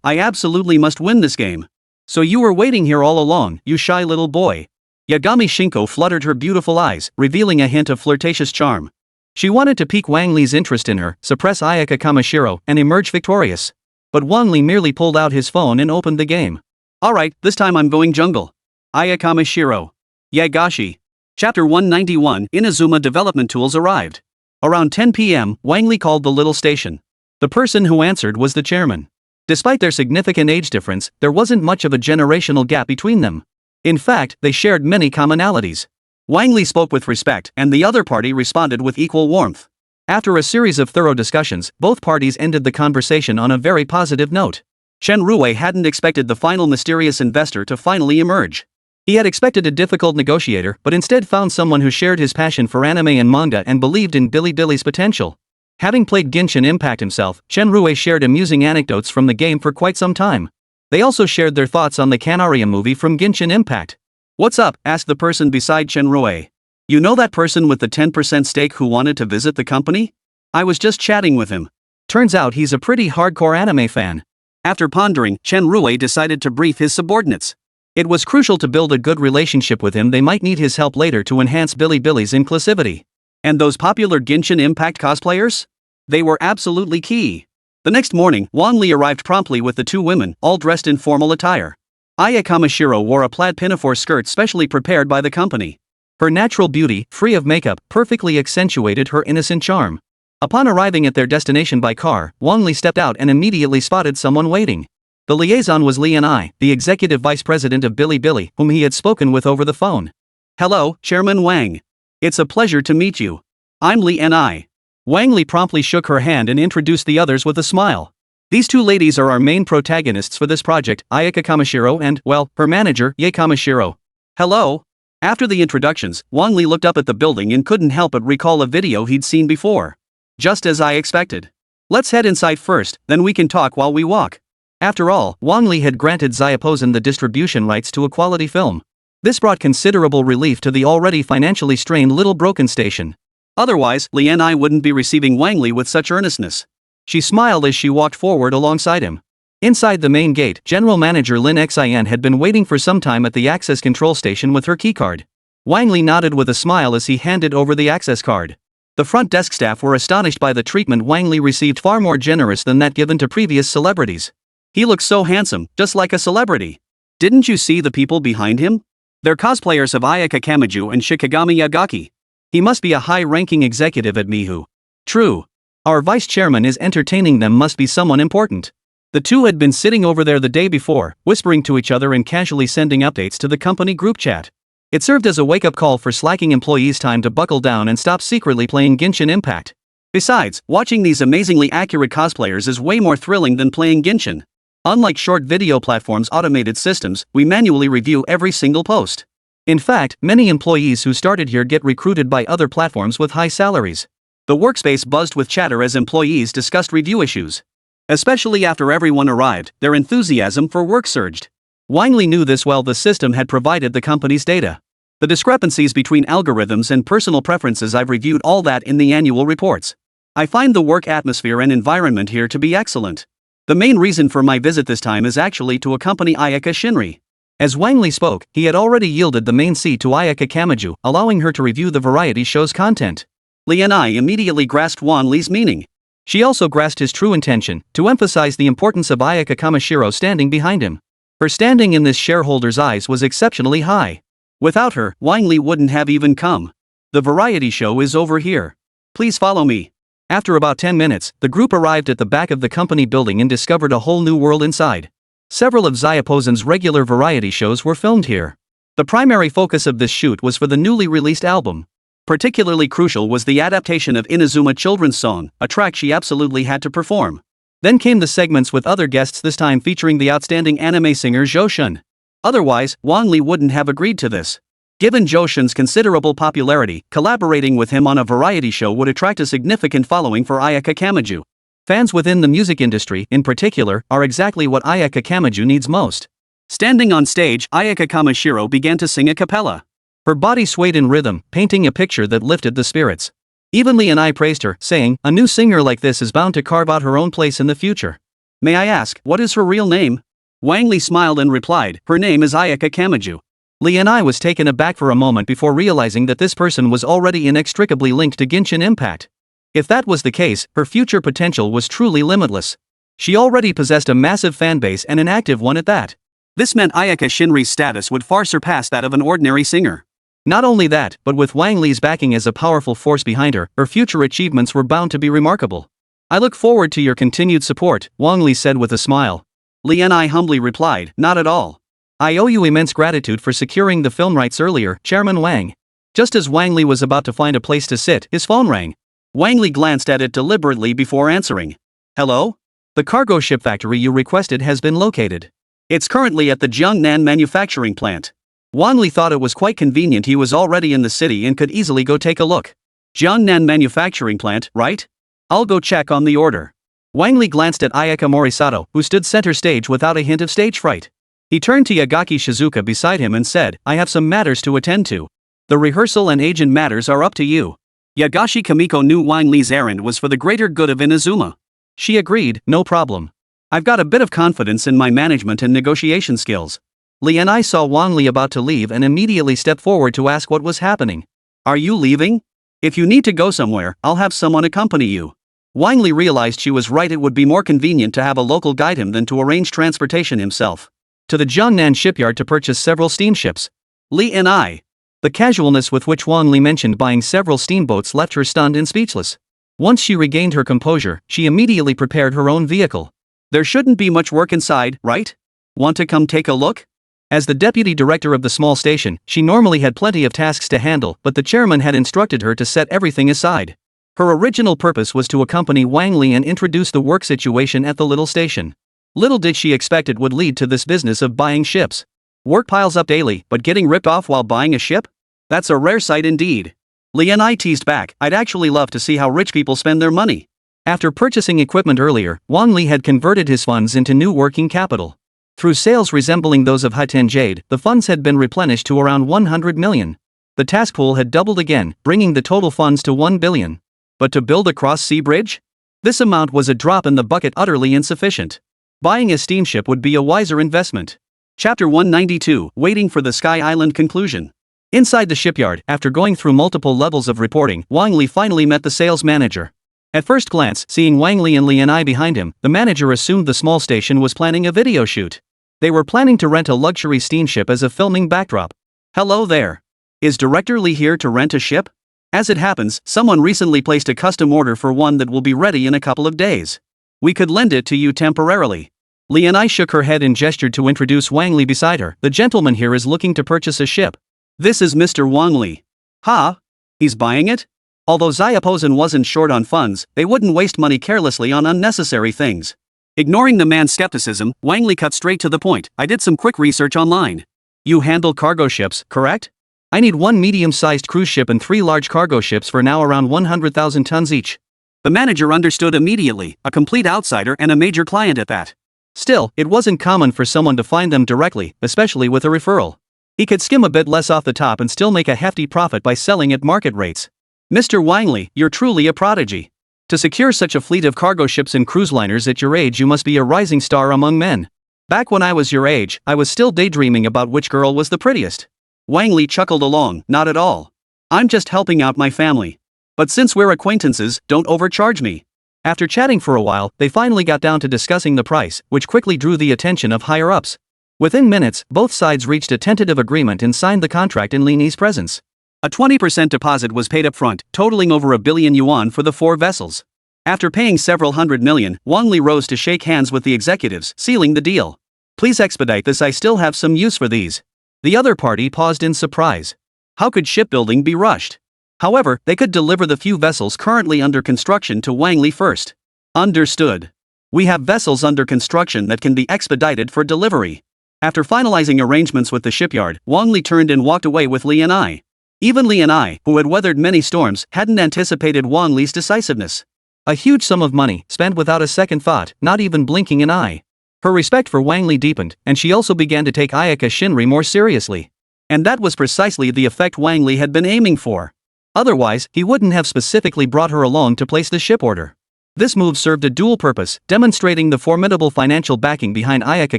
I absolutely must win this game. So you were waiting here all along, you shy little boy. Yagami Shinko fluttered her beautiful eyes, revealing a hint of flirtatious charm. She wanted to pique Wang Li's interest in her, suppress Ayaka Kamashiro, and emerge victorious. But Wang Li merely pulled out his phone and opened the game. Alright, this time I'm going jungle. Aya Kamashiro. Yagashi. Chapter 191, Inazuma Development Tools arrived. Around 10 p.m., Wang Li called the little station. The person who answered was the chairman. Despite their significant age difference, there wasn't much of a generational gap between them. In fact, they shared many commonalities. Wang Li spoke with respect, and the other party responded with equal warmth. After a series of thorough discussions, both parties ended the conversation on a very positive note. Chen Rui hadn't expected the final mysterious investor to finally emerge. He had expected a difficult negotiator, but instead found someone who shared his passion for anime and manga and believed in Bilibili's potential. Having played Genshin Impact himself, Chen Rui shared amusing anecdotes from the game for quite some time. They also shared their thoughts on the Canaria movie from Genshin Impact. What's up? Asked the person beside Chen Rui. You know that person with the 10% stake who wanted to visit the company? I was just chatting with him. Turns out he's a pretty hardcore anime fan. After pondering, Chen Rui decided to brief his subordinates. It was crucial to build a good relationship with him. They might need his help later to enhance Billy's inclusivity. And those popular Genshin Impact cosplayers? They were absolutely key. The next morning, Wang Li arrived promptly with the two women, all dressed in formal attire. Aya Kamashiro wore a plaid pinafore skirt specially prepared by the company. Her natural beauty, free of makeup, perfectly accentuated her innocent charm. Upon arriving at their destination by car, Wang Li stepped out and immediately spotted someone waiting. The liaison was Li and I, the executive vice president of Billy, whom he had spoken with over the phone. Hello, Chairman Wang. It's a pleasure to meet you. I'm Li and I. Wang Li promptly shook her hand and introduced the others with a smile. These two ladies are our main protagonists for this project, Ayaka Kamashiro and, well, her manager, Yae Kamashiro. Hello. After the introductions, Wang Li looked up at the building and couldn't help but recall a video he'd seen before. Just as I expected. Let's head inside first, then we can talk while we walk. After all, Wang Li had granted Zayaposen the distribution rights to a quality film. This brought considerable relief to the already financially strained Little Broken Station. Otherwise, Li and I wouldn't be receiving Wang Li with such earnestness. She smiled as she walked forward alongside him. Inside the main gate, General Manager Lin Xin had been waiting for some time at the access control station with her keycard. Wang Li nodded with a smile as he handed over the access card. The front desk staff were astonished by the treatment Wang Li received, far more generous than that given to previous celebrities. He looks so handsome, just like a celebrity. Didn't you see the people behind him? They're cosplayers of Ayaka Kamiju and Shikigami Yagaki. He must be a high-ranking executive at Mihu. True. Our vice chairman is entertaining them, must be someone important. The two had been sitting over there the day before, whispering to each other and casually sending updates to the company group chat. It served as a wake-up call for slacking employees' time to buckle down and stop secretly playing Genshin Impact. Besides, watching these amazingly accurate cosplayers is way more thrilling than playing Genshin. Unlike short video platforms' automated systems, we manually review every single post. In fact, many employees who started here get recruited by other platforms with high salaries. The workspace buzzed with chatter as employees discussed review issues. Especially after everyone arrived, their enthusiasm for work surged. Wang Li knew this well. The system had provided the company's data. The discrepancies between algorithms and personal preferences, I've reviewed all that in the annual reports. I find the work atmosphere and environment here to be excellent. The main reason for my visit this time is actually to accompany Ayaka Shinri. As Wang Li spoke, he had already yielded the main seat to Ayaka Kamiju, allowing her to review the variety show's content. Li and I immediately grasped Wang Li's meaning. She also grasped his true intention, to emphasize the importance of Ayaka Kamashiro standing behind him. Her standing in this shareholder's eyes was exceptionally high. Without her, Wang Li wouldn't have even come. The variety show is over here. Please follow me. After about 10 minutes, the group arrived at the back of the company building and discovered a whole new world inside. Several of Zayaposen's regular variety shows were filmed here. The primary focus of this shoot was for the newly released album. Particularly crucial was the adaptation of Inazuma Children's Song, a track she absolutely had to perform. Then came the segments with other guests, this time featuring the outstanding anime singer Zhou Shun. Otherwise, Wang Li wouldn't have agreed to this. Given Zhou Shun's considerable popularity, collaborating with him on a variety show would attract a significant following for Ayaka Kamiju. Fans within the music industry, in particular, are exactly what Ayaka Kamiju needs most. Standing on stage, Ayaka Kamashiro began to sing a cappella. Her body swayed in rhythm, painting a picture that lifted the spirits. Even Li and I praised her, saying, a new singer like this is bound to carve out her own place in the future. May I ask, what is her real name? Wang Li smiled and replied, her name is Ayaka Kamiju. Li and I was taken aback for a moment before realizing that this person was already inextricably linked to Genshin Impact. If that was the case, her future potential was truly limitless. She already possessed a massive fanbase and an active one at that. This meant Ayaka Shinri's status would far surpass that of an ordinary singer. Not only that, but with Wang Li's backing as a powerful force behind her, her future achievements were bound to be remarkable. I look forward to your continued support, Wang Li said with a smile. Li and I humbly replied, not at all. I owe you immense gratitude for securing the film rights earlier, Chairman Wang. Just as Wang Li was about to find a place to sit, his phone rang. Wang Li glanced at it deliberately before answering. Hello? The cargo ship factory you requested has been located. It's currently at the Jiangnan manufacturing plant. Wang Li thought it was quite convenient he was already in the city and could easily go take a look. Jiangnan manufacturing plant, right? I'll go check on the order. Wang Li glanced at Ayaka Morisato, who stood center stage without a hint of stage fright. He turned to Yagaki Shizuka beside him and said, I have some matters to attend to. The rehearsal and agent matters are up to you. Yagashi Kamiko knew Wang Li's errand was for the greater good of Inazuma. She agreed, no problem. I've got a bit of confidence in my management and negotiation skills. Li and I saw Wang Li about to leave and immediately stepped forward to ask what was happening. Are you leaving? If you need to go somewhere, I'll have someone accompany you. Wang Li realized she was right. It would be more convenient to have a local guide him than to arrange transportation himself. To the Jiangnan shipyard to purchase several steamships. Li and I. The casualness with which Wang Li mentioned buying several steamboats left her stunned and speechless. Once she regained her composure, she immediately prepared her own vehicle. There shouldn't be much work inside, right? Want to come take a look? As the deputy director of the small station, she normally had plenty of tasks to handle, but the chairman had instructed her to set everything aside. Her original purpose was to accompany Wang Li and introduce the work situation at the little station. Little did she expect it would lead to this business of buying ships. Work piles up daily, but getting ripped off while buying a ship? That's a rare sight indeed. Li and I teased back, I'd actually love to see how rich people spend their money. After purchasing equipment earlier, Wang Li had converted his funds into new working capital. Through sales resembling those of Haiten Jade, the funds had been replenished to around 100 million. The task pool had doubled again, bringing the total funds to 1 billion. But to build a cross-sea bridge? This amount was a drop in the bucket, utterly insufficient. Buying a steamship would be a wiser investment. Chapter 192, Waiting for the Sky Island Conclusion. Inside the shipyard, after going through multiple levels of reporting, Wang Li finally met the sales manager. At first glance, seeing Wang Li and Li and I behind him, the manager assumed the small station was planning a video shoot. They were planning to rent a luxury steamship as a filming backdrop. Hello there. Is Director Li here to rent a ship? As it happens, someone recently placed a custom order for one that will be ready in a couple of days. We could lend it to you temporarily. Li and I shook her head and gestured to introduce Wang Li beside her. The gentleman here is looking to purchase a ship. This is Mr. Wang Li. Ha? He's buying it? Although Xiaopozen wasn't short on funds, they wouldn't waste money carelessly on unnecessary things. Ignoring the man's skepticism, Wang Li cut straight to the point. I did some quick research online. You handle cargo ships, correct? I need one medium-sized cruise ship and 3 large cargo ships for now around 100,000 tons each. The manager understood immediately, a complete outsider and a major client at that. Still, it wasn't common for someone to find them directly, especially with a referral. He could skim a bit less off the top and still make a hefty profit by selling at market rates. Mr. Wang Li, you're truly a prodigy. To secure such a fleet of cargo ships and cruise liners at your age, you must be a rising star among men. Back when I was your age, I was still daydreaming about which girl was the prettiest. Wang Li chuckled along, not at all. I'm just helping out my family. But since we're acquaintances, don't overcharge me. After chatting for a while, they finally got down to discussing the price, which quickly drew the attention of higher-ups. Within minutes, both sides reached a tentative agreement and signed the contract in Lini's presence. A 20% deposit was paid up front, totaling over 1 billion yuan for the 4 vessels. After paying several hundred million, Wang Li rose to shake hands with the executives, sealing the deal. Please expedite this, I still have some use for these. The other party paused in surprise. How could shipbuilding be rushed? However, they could deliver the few vessels currently under construction to Wang Li first. Understood. We have vessels under construction that can be expedited for delivery. After finalizing arrangements with the shipyard, Wang Li turned and walked away with Li and I. Even Li and I, who had weathered many storms, hadn't anticipated Wang Li's decisiveness. A huge sum of money, spent without a second thought, not even blinking an eye. Her respect for Wang Li deepened, and she also began to take Ayaka Shinri more seriously. And that was precisely the effect Wang Li had been aiming for. Otherwise, he wouldn't have specifically brought her along to place the ship order. This move served a dual purpose, demonstrating the formidable financial backing behind Ayaka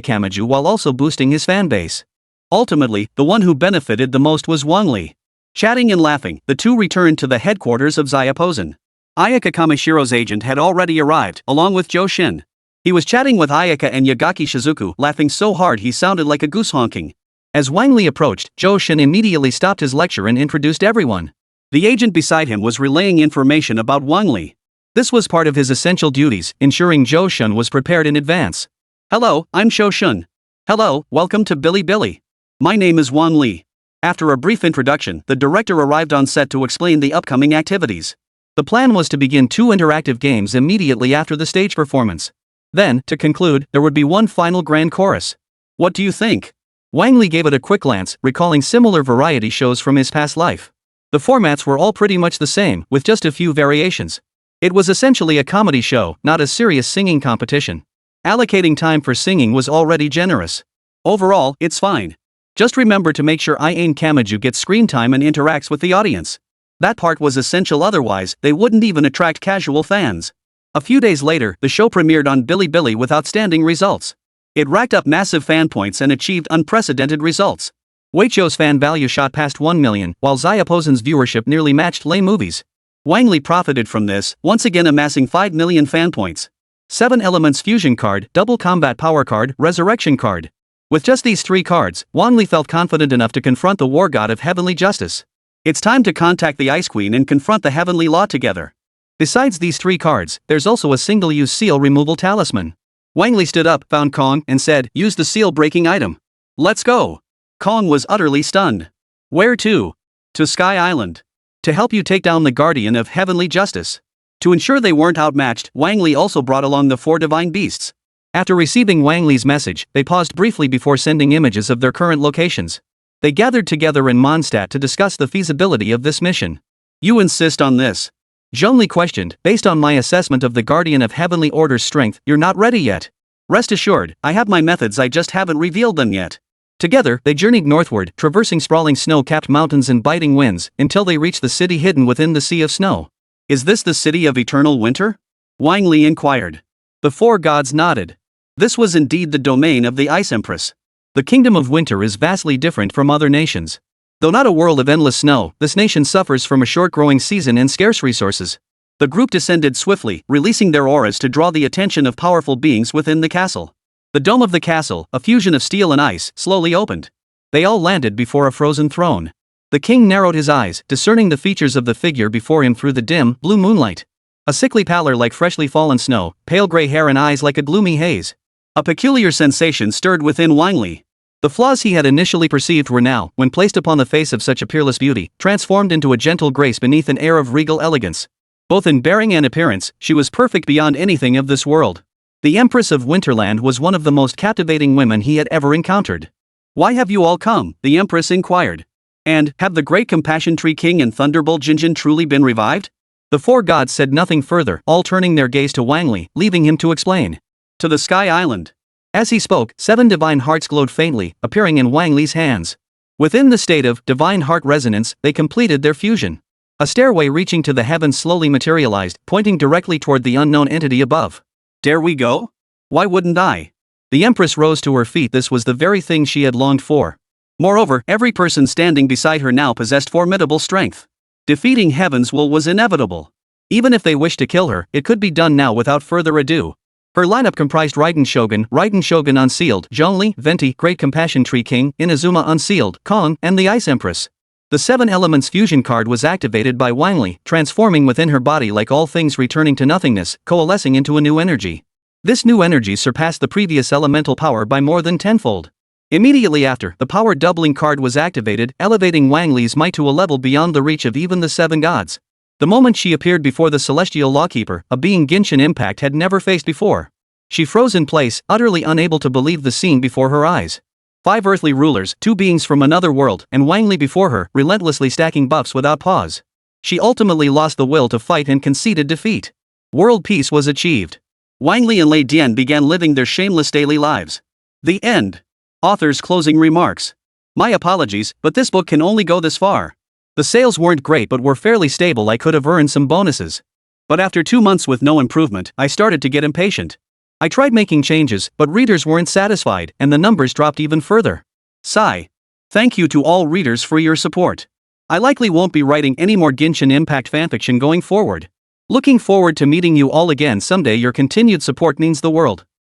Kamiju while also boosting his fanbase. Ultimately, the one who benefited the most was Wang Li. Chatting and laughing, the two returned to the headquarters of Xiaopozen. Ayaka Kamashiro's agent had already arrived, along with Zhou Shin. He was chatting with Ayaka and Yagaki Shizuku, laughing so hard he sounded like a goose honking. As Wang Li approached, Zhou Shin immediately stopped his lecture and introduced everyone. The agent beside him was relaying information about Wang Li. This was part of his essential duties, ensuring Zhou Shin was prepared in advance. Hello, I'm Zhou Shin. Hello, welcome to Bilibili. My name is Wang Li. After a brief introduction, the director arrived on set to explain the upcoming activities. The plan was to begin 2 interactive games immediately after the stage performance. Then, to conclude, there would be one final grand chorus. What do you think? Wang Li gave it a quick glance, recalling similar variety shows from his past life. The formats were all pretty much the same, with just a few variations. It was essentially a comedy show, not a serious singing competition. Allocating time for singing was already generous. Overall, it's fine. Just remember to make sure Iane Kamaju gets screen time and interacts with the audience. That part was essential, otherwise, they wouldn't even attract casual fans. A few days later, the show premiered on Bilibili with outstanding results. It racked up massive fan points and achieved unprecedented results. Weicho's fan value shot past 1 million, while Xiaopozen's viewership nearly matched Lay Movie's. Wang Li profited from this, once again amassing 5 million fan points. 7 Elements Fusion card, Double Combat Power card, Resurrection card. With just these 3 cards, Wang Li felt confident enough to confront the war god of heavenly justice. It's time to contact the Ice Queen and confront the heavenly law together. Besides these 3 cards, there's also a single-use seal removal talisman. Wang Li stood up, found Kong, and said, "Use the seal-breaking item. Let's go." Kong was utterly stunned. "Where to?" "To Sky Island. To help you take down the guardian of heavenly justice." To ensure they weren't outmatched, Wang Li also brought along the 4 divine beasts. After receiving Wang Li's message, they paused briefly before sending images of their current locations. They gathered together in Mondstadt to discuss the feasibility of this mission. "You insist on this?" Zhongli questioned. "Based on my assessment of the Guardian of Heavenly Order's strength, you're not ready yet. Rest assured, I have my methods, I just haven't revealed them yet." Together, they journeyed northward, traversing sprawling snow-capped mountains and biting winds, until they reached the city hidden within the Sea of Snow. "Is this the city of eternal winter?" Wang Li inquired. The 4 gods nodded. This was indeed the domain of the Ice Empress. The Kingdom of Winter is vastly different from other nations. Though not a world of endless snow, this nation suffers from a short growing season and scarce resources. The group descended swiftly, releasing their auras to draw the attention of powerful beings within the castle. The dome of the castle, a fusion of steel and ice, slowly opened. They all landed before a frozen throne. The king narrowed his eyes, discerning the features of the figure before him through the dim, blue moonlight. A sickly pallor like freshly fallen snow, pale gray hair and eyes like a gloomy haze. A peculiar sensation stirred within Wang Li. The flaws he had initially perceived were now, when placed upon the face of such a peerless beauty, transformed into a gentle grace beneath an air of regal elegance. Both in bearing and appearance, she was perfect beyond anything of this world. The Empress of Winterland was one of the most captivating women he had ever encountered. "Why have you all come?" the Empress inquired. "And, have the great Compassion Tree King and Thunderbolt Jinjin truly been revived?" The 4 gods said nothing further, all turning their gaze to Wang Li, leaving him to explain. "To the Sky Island." As he spoke, 7 divine hearts glowed faintly, appearing in Wang Li's hands. Within the state of divine heart resonance, they completed their fusion. A stairway reaching to the heavens slowly materialized, pointing directly toward the unknown entity above. "Dare we go?" "Why wouldn't I?" The Empress rose to her feet. This was the very thing she had longed for. Moreover, every person standing beside her now possessed formidable strength. Defeating Heaven's will was inevitable. Even if they wished to kill her, it could be done now without further ado. Her lineup comprised Raiden Shogun Unsealed, Zhongli, Venti, Great Compassion Tree King, Inazuma Unsealed, Kong, and the Ice Empress. The 7 Elements Fusion card was activated by Wang Li, transforming within her body like all things returning to nothingness, coalescing into a new energy. This new energy surpassed the previous elemental power by more than tenfold. Immediately after, the power doubling card was activated, elevating Wang Li's might to a level beyond the reach of even the 7 gods. The moment she appeared before the celestial lawkeeper, a being Genshin Impact had never faced before. She froze in place, utterly unable to believe the scene before her eyes. 5 earthly rulers, 2 beings from another world, and Wang Li before her, relentlessly stacking buffs without pause. She ultimately lost the will to fight and conceded defeat. World peace was achieved. Wang Li and Lei Dian began living their shameless daily lives. The end. Author's closing remarks. My apologies, but this book can only go this far. The sales weren't great but were fairly stable. I could have earned some bonuses. But after 2 months with no improvement, I started to get impatient. I tried making changes, but readers weren't satisfied, and the numbers dropped even further. Sigh. Thank you to all readers for your support. I likely won't be writing any more Genshin Impact fanfiction going forward. Looking forward to meeting you all again someday. Your continued support means the world.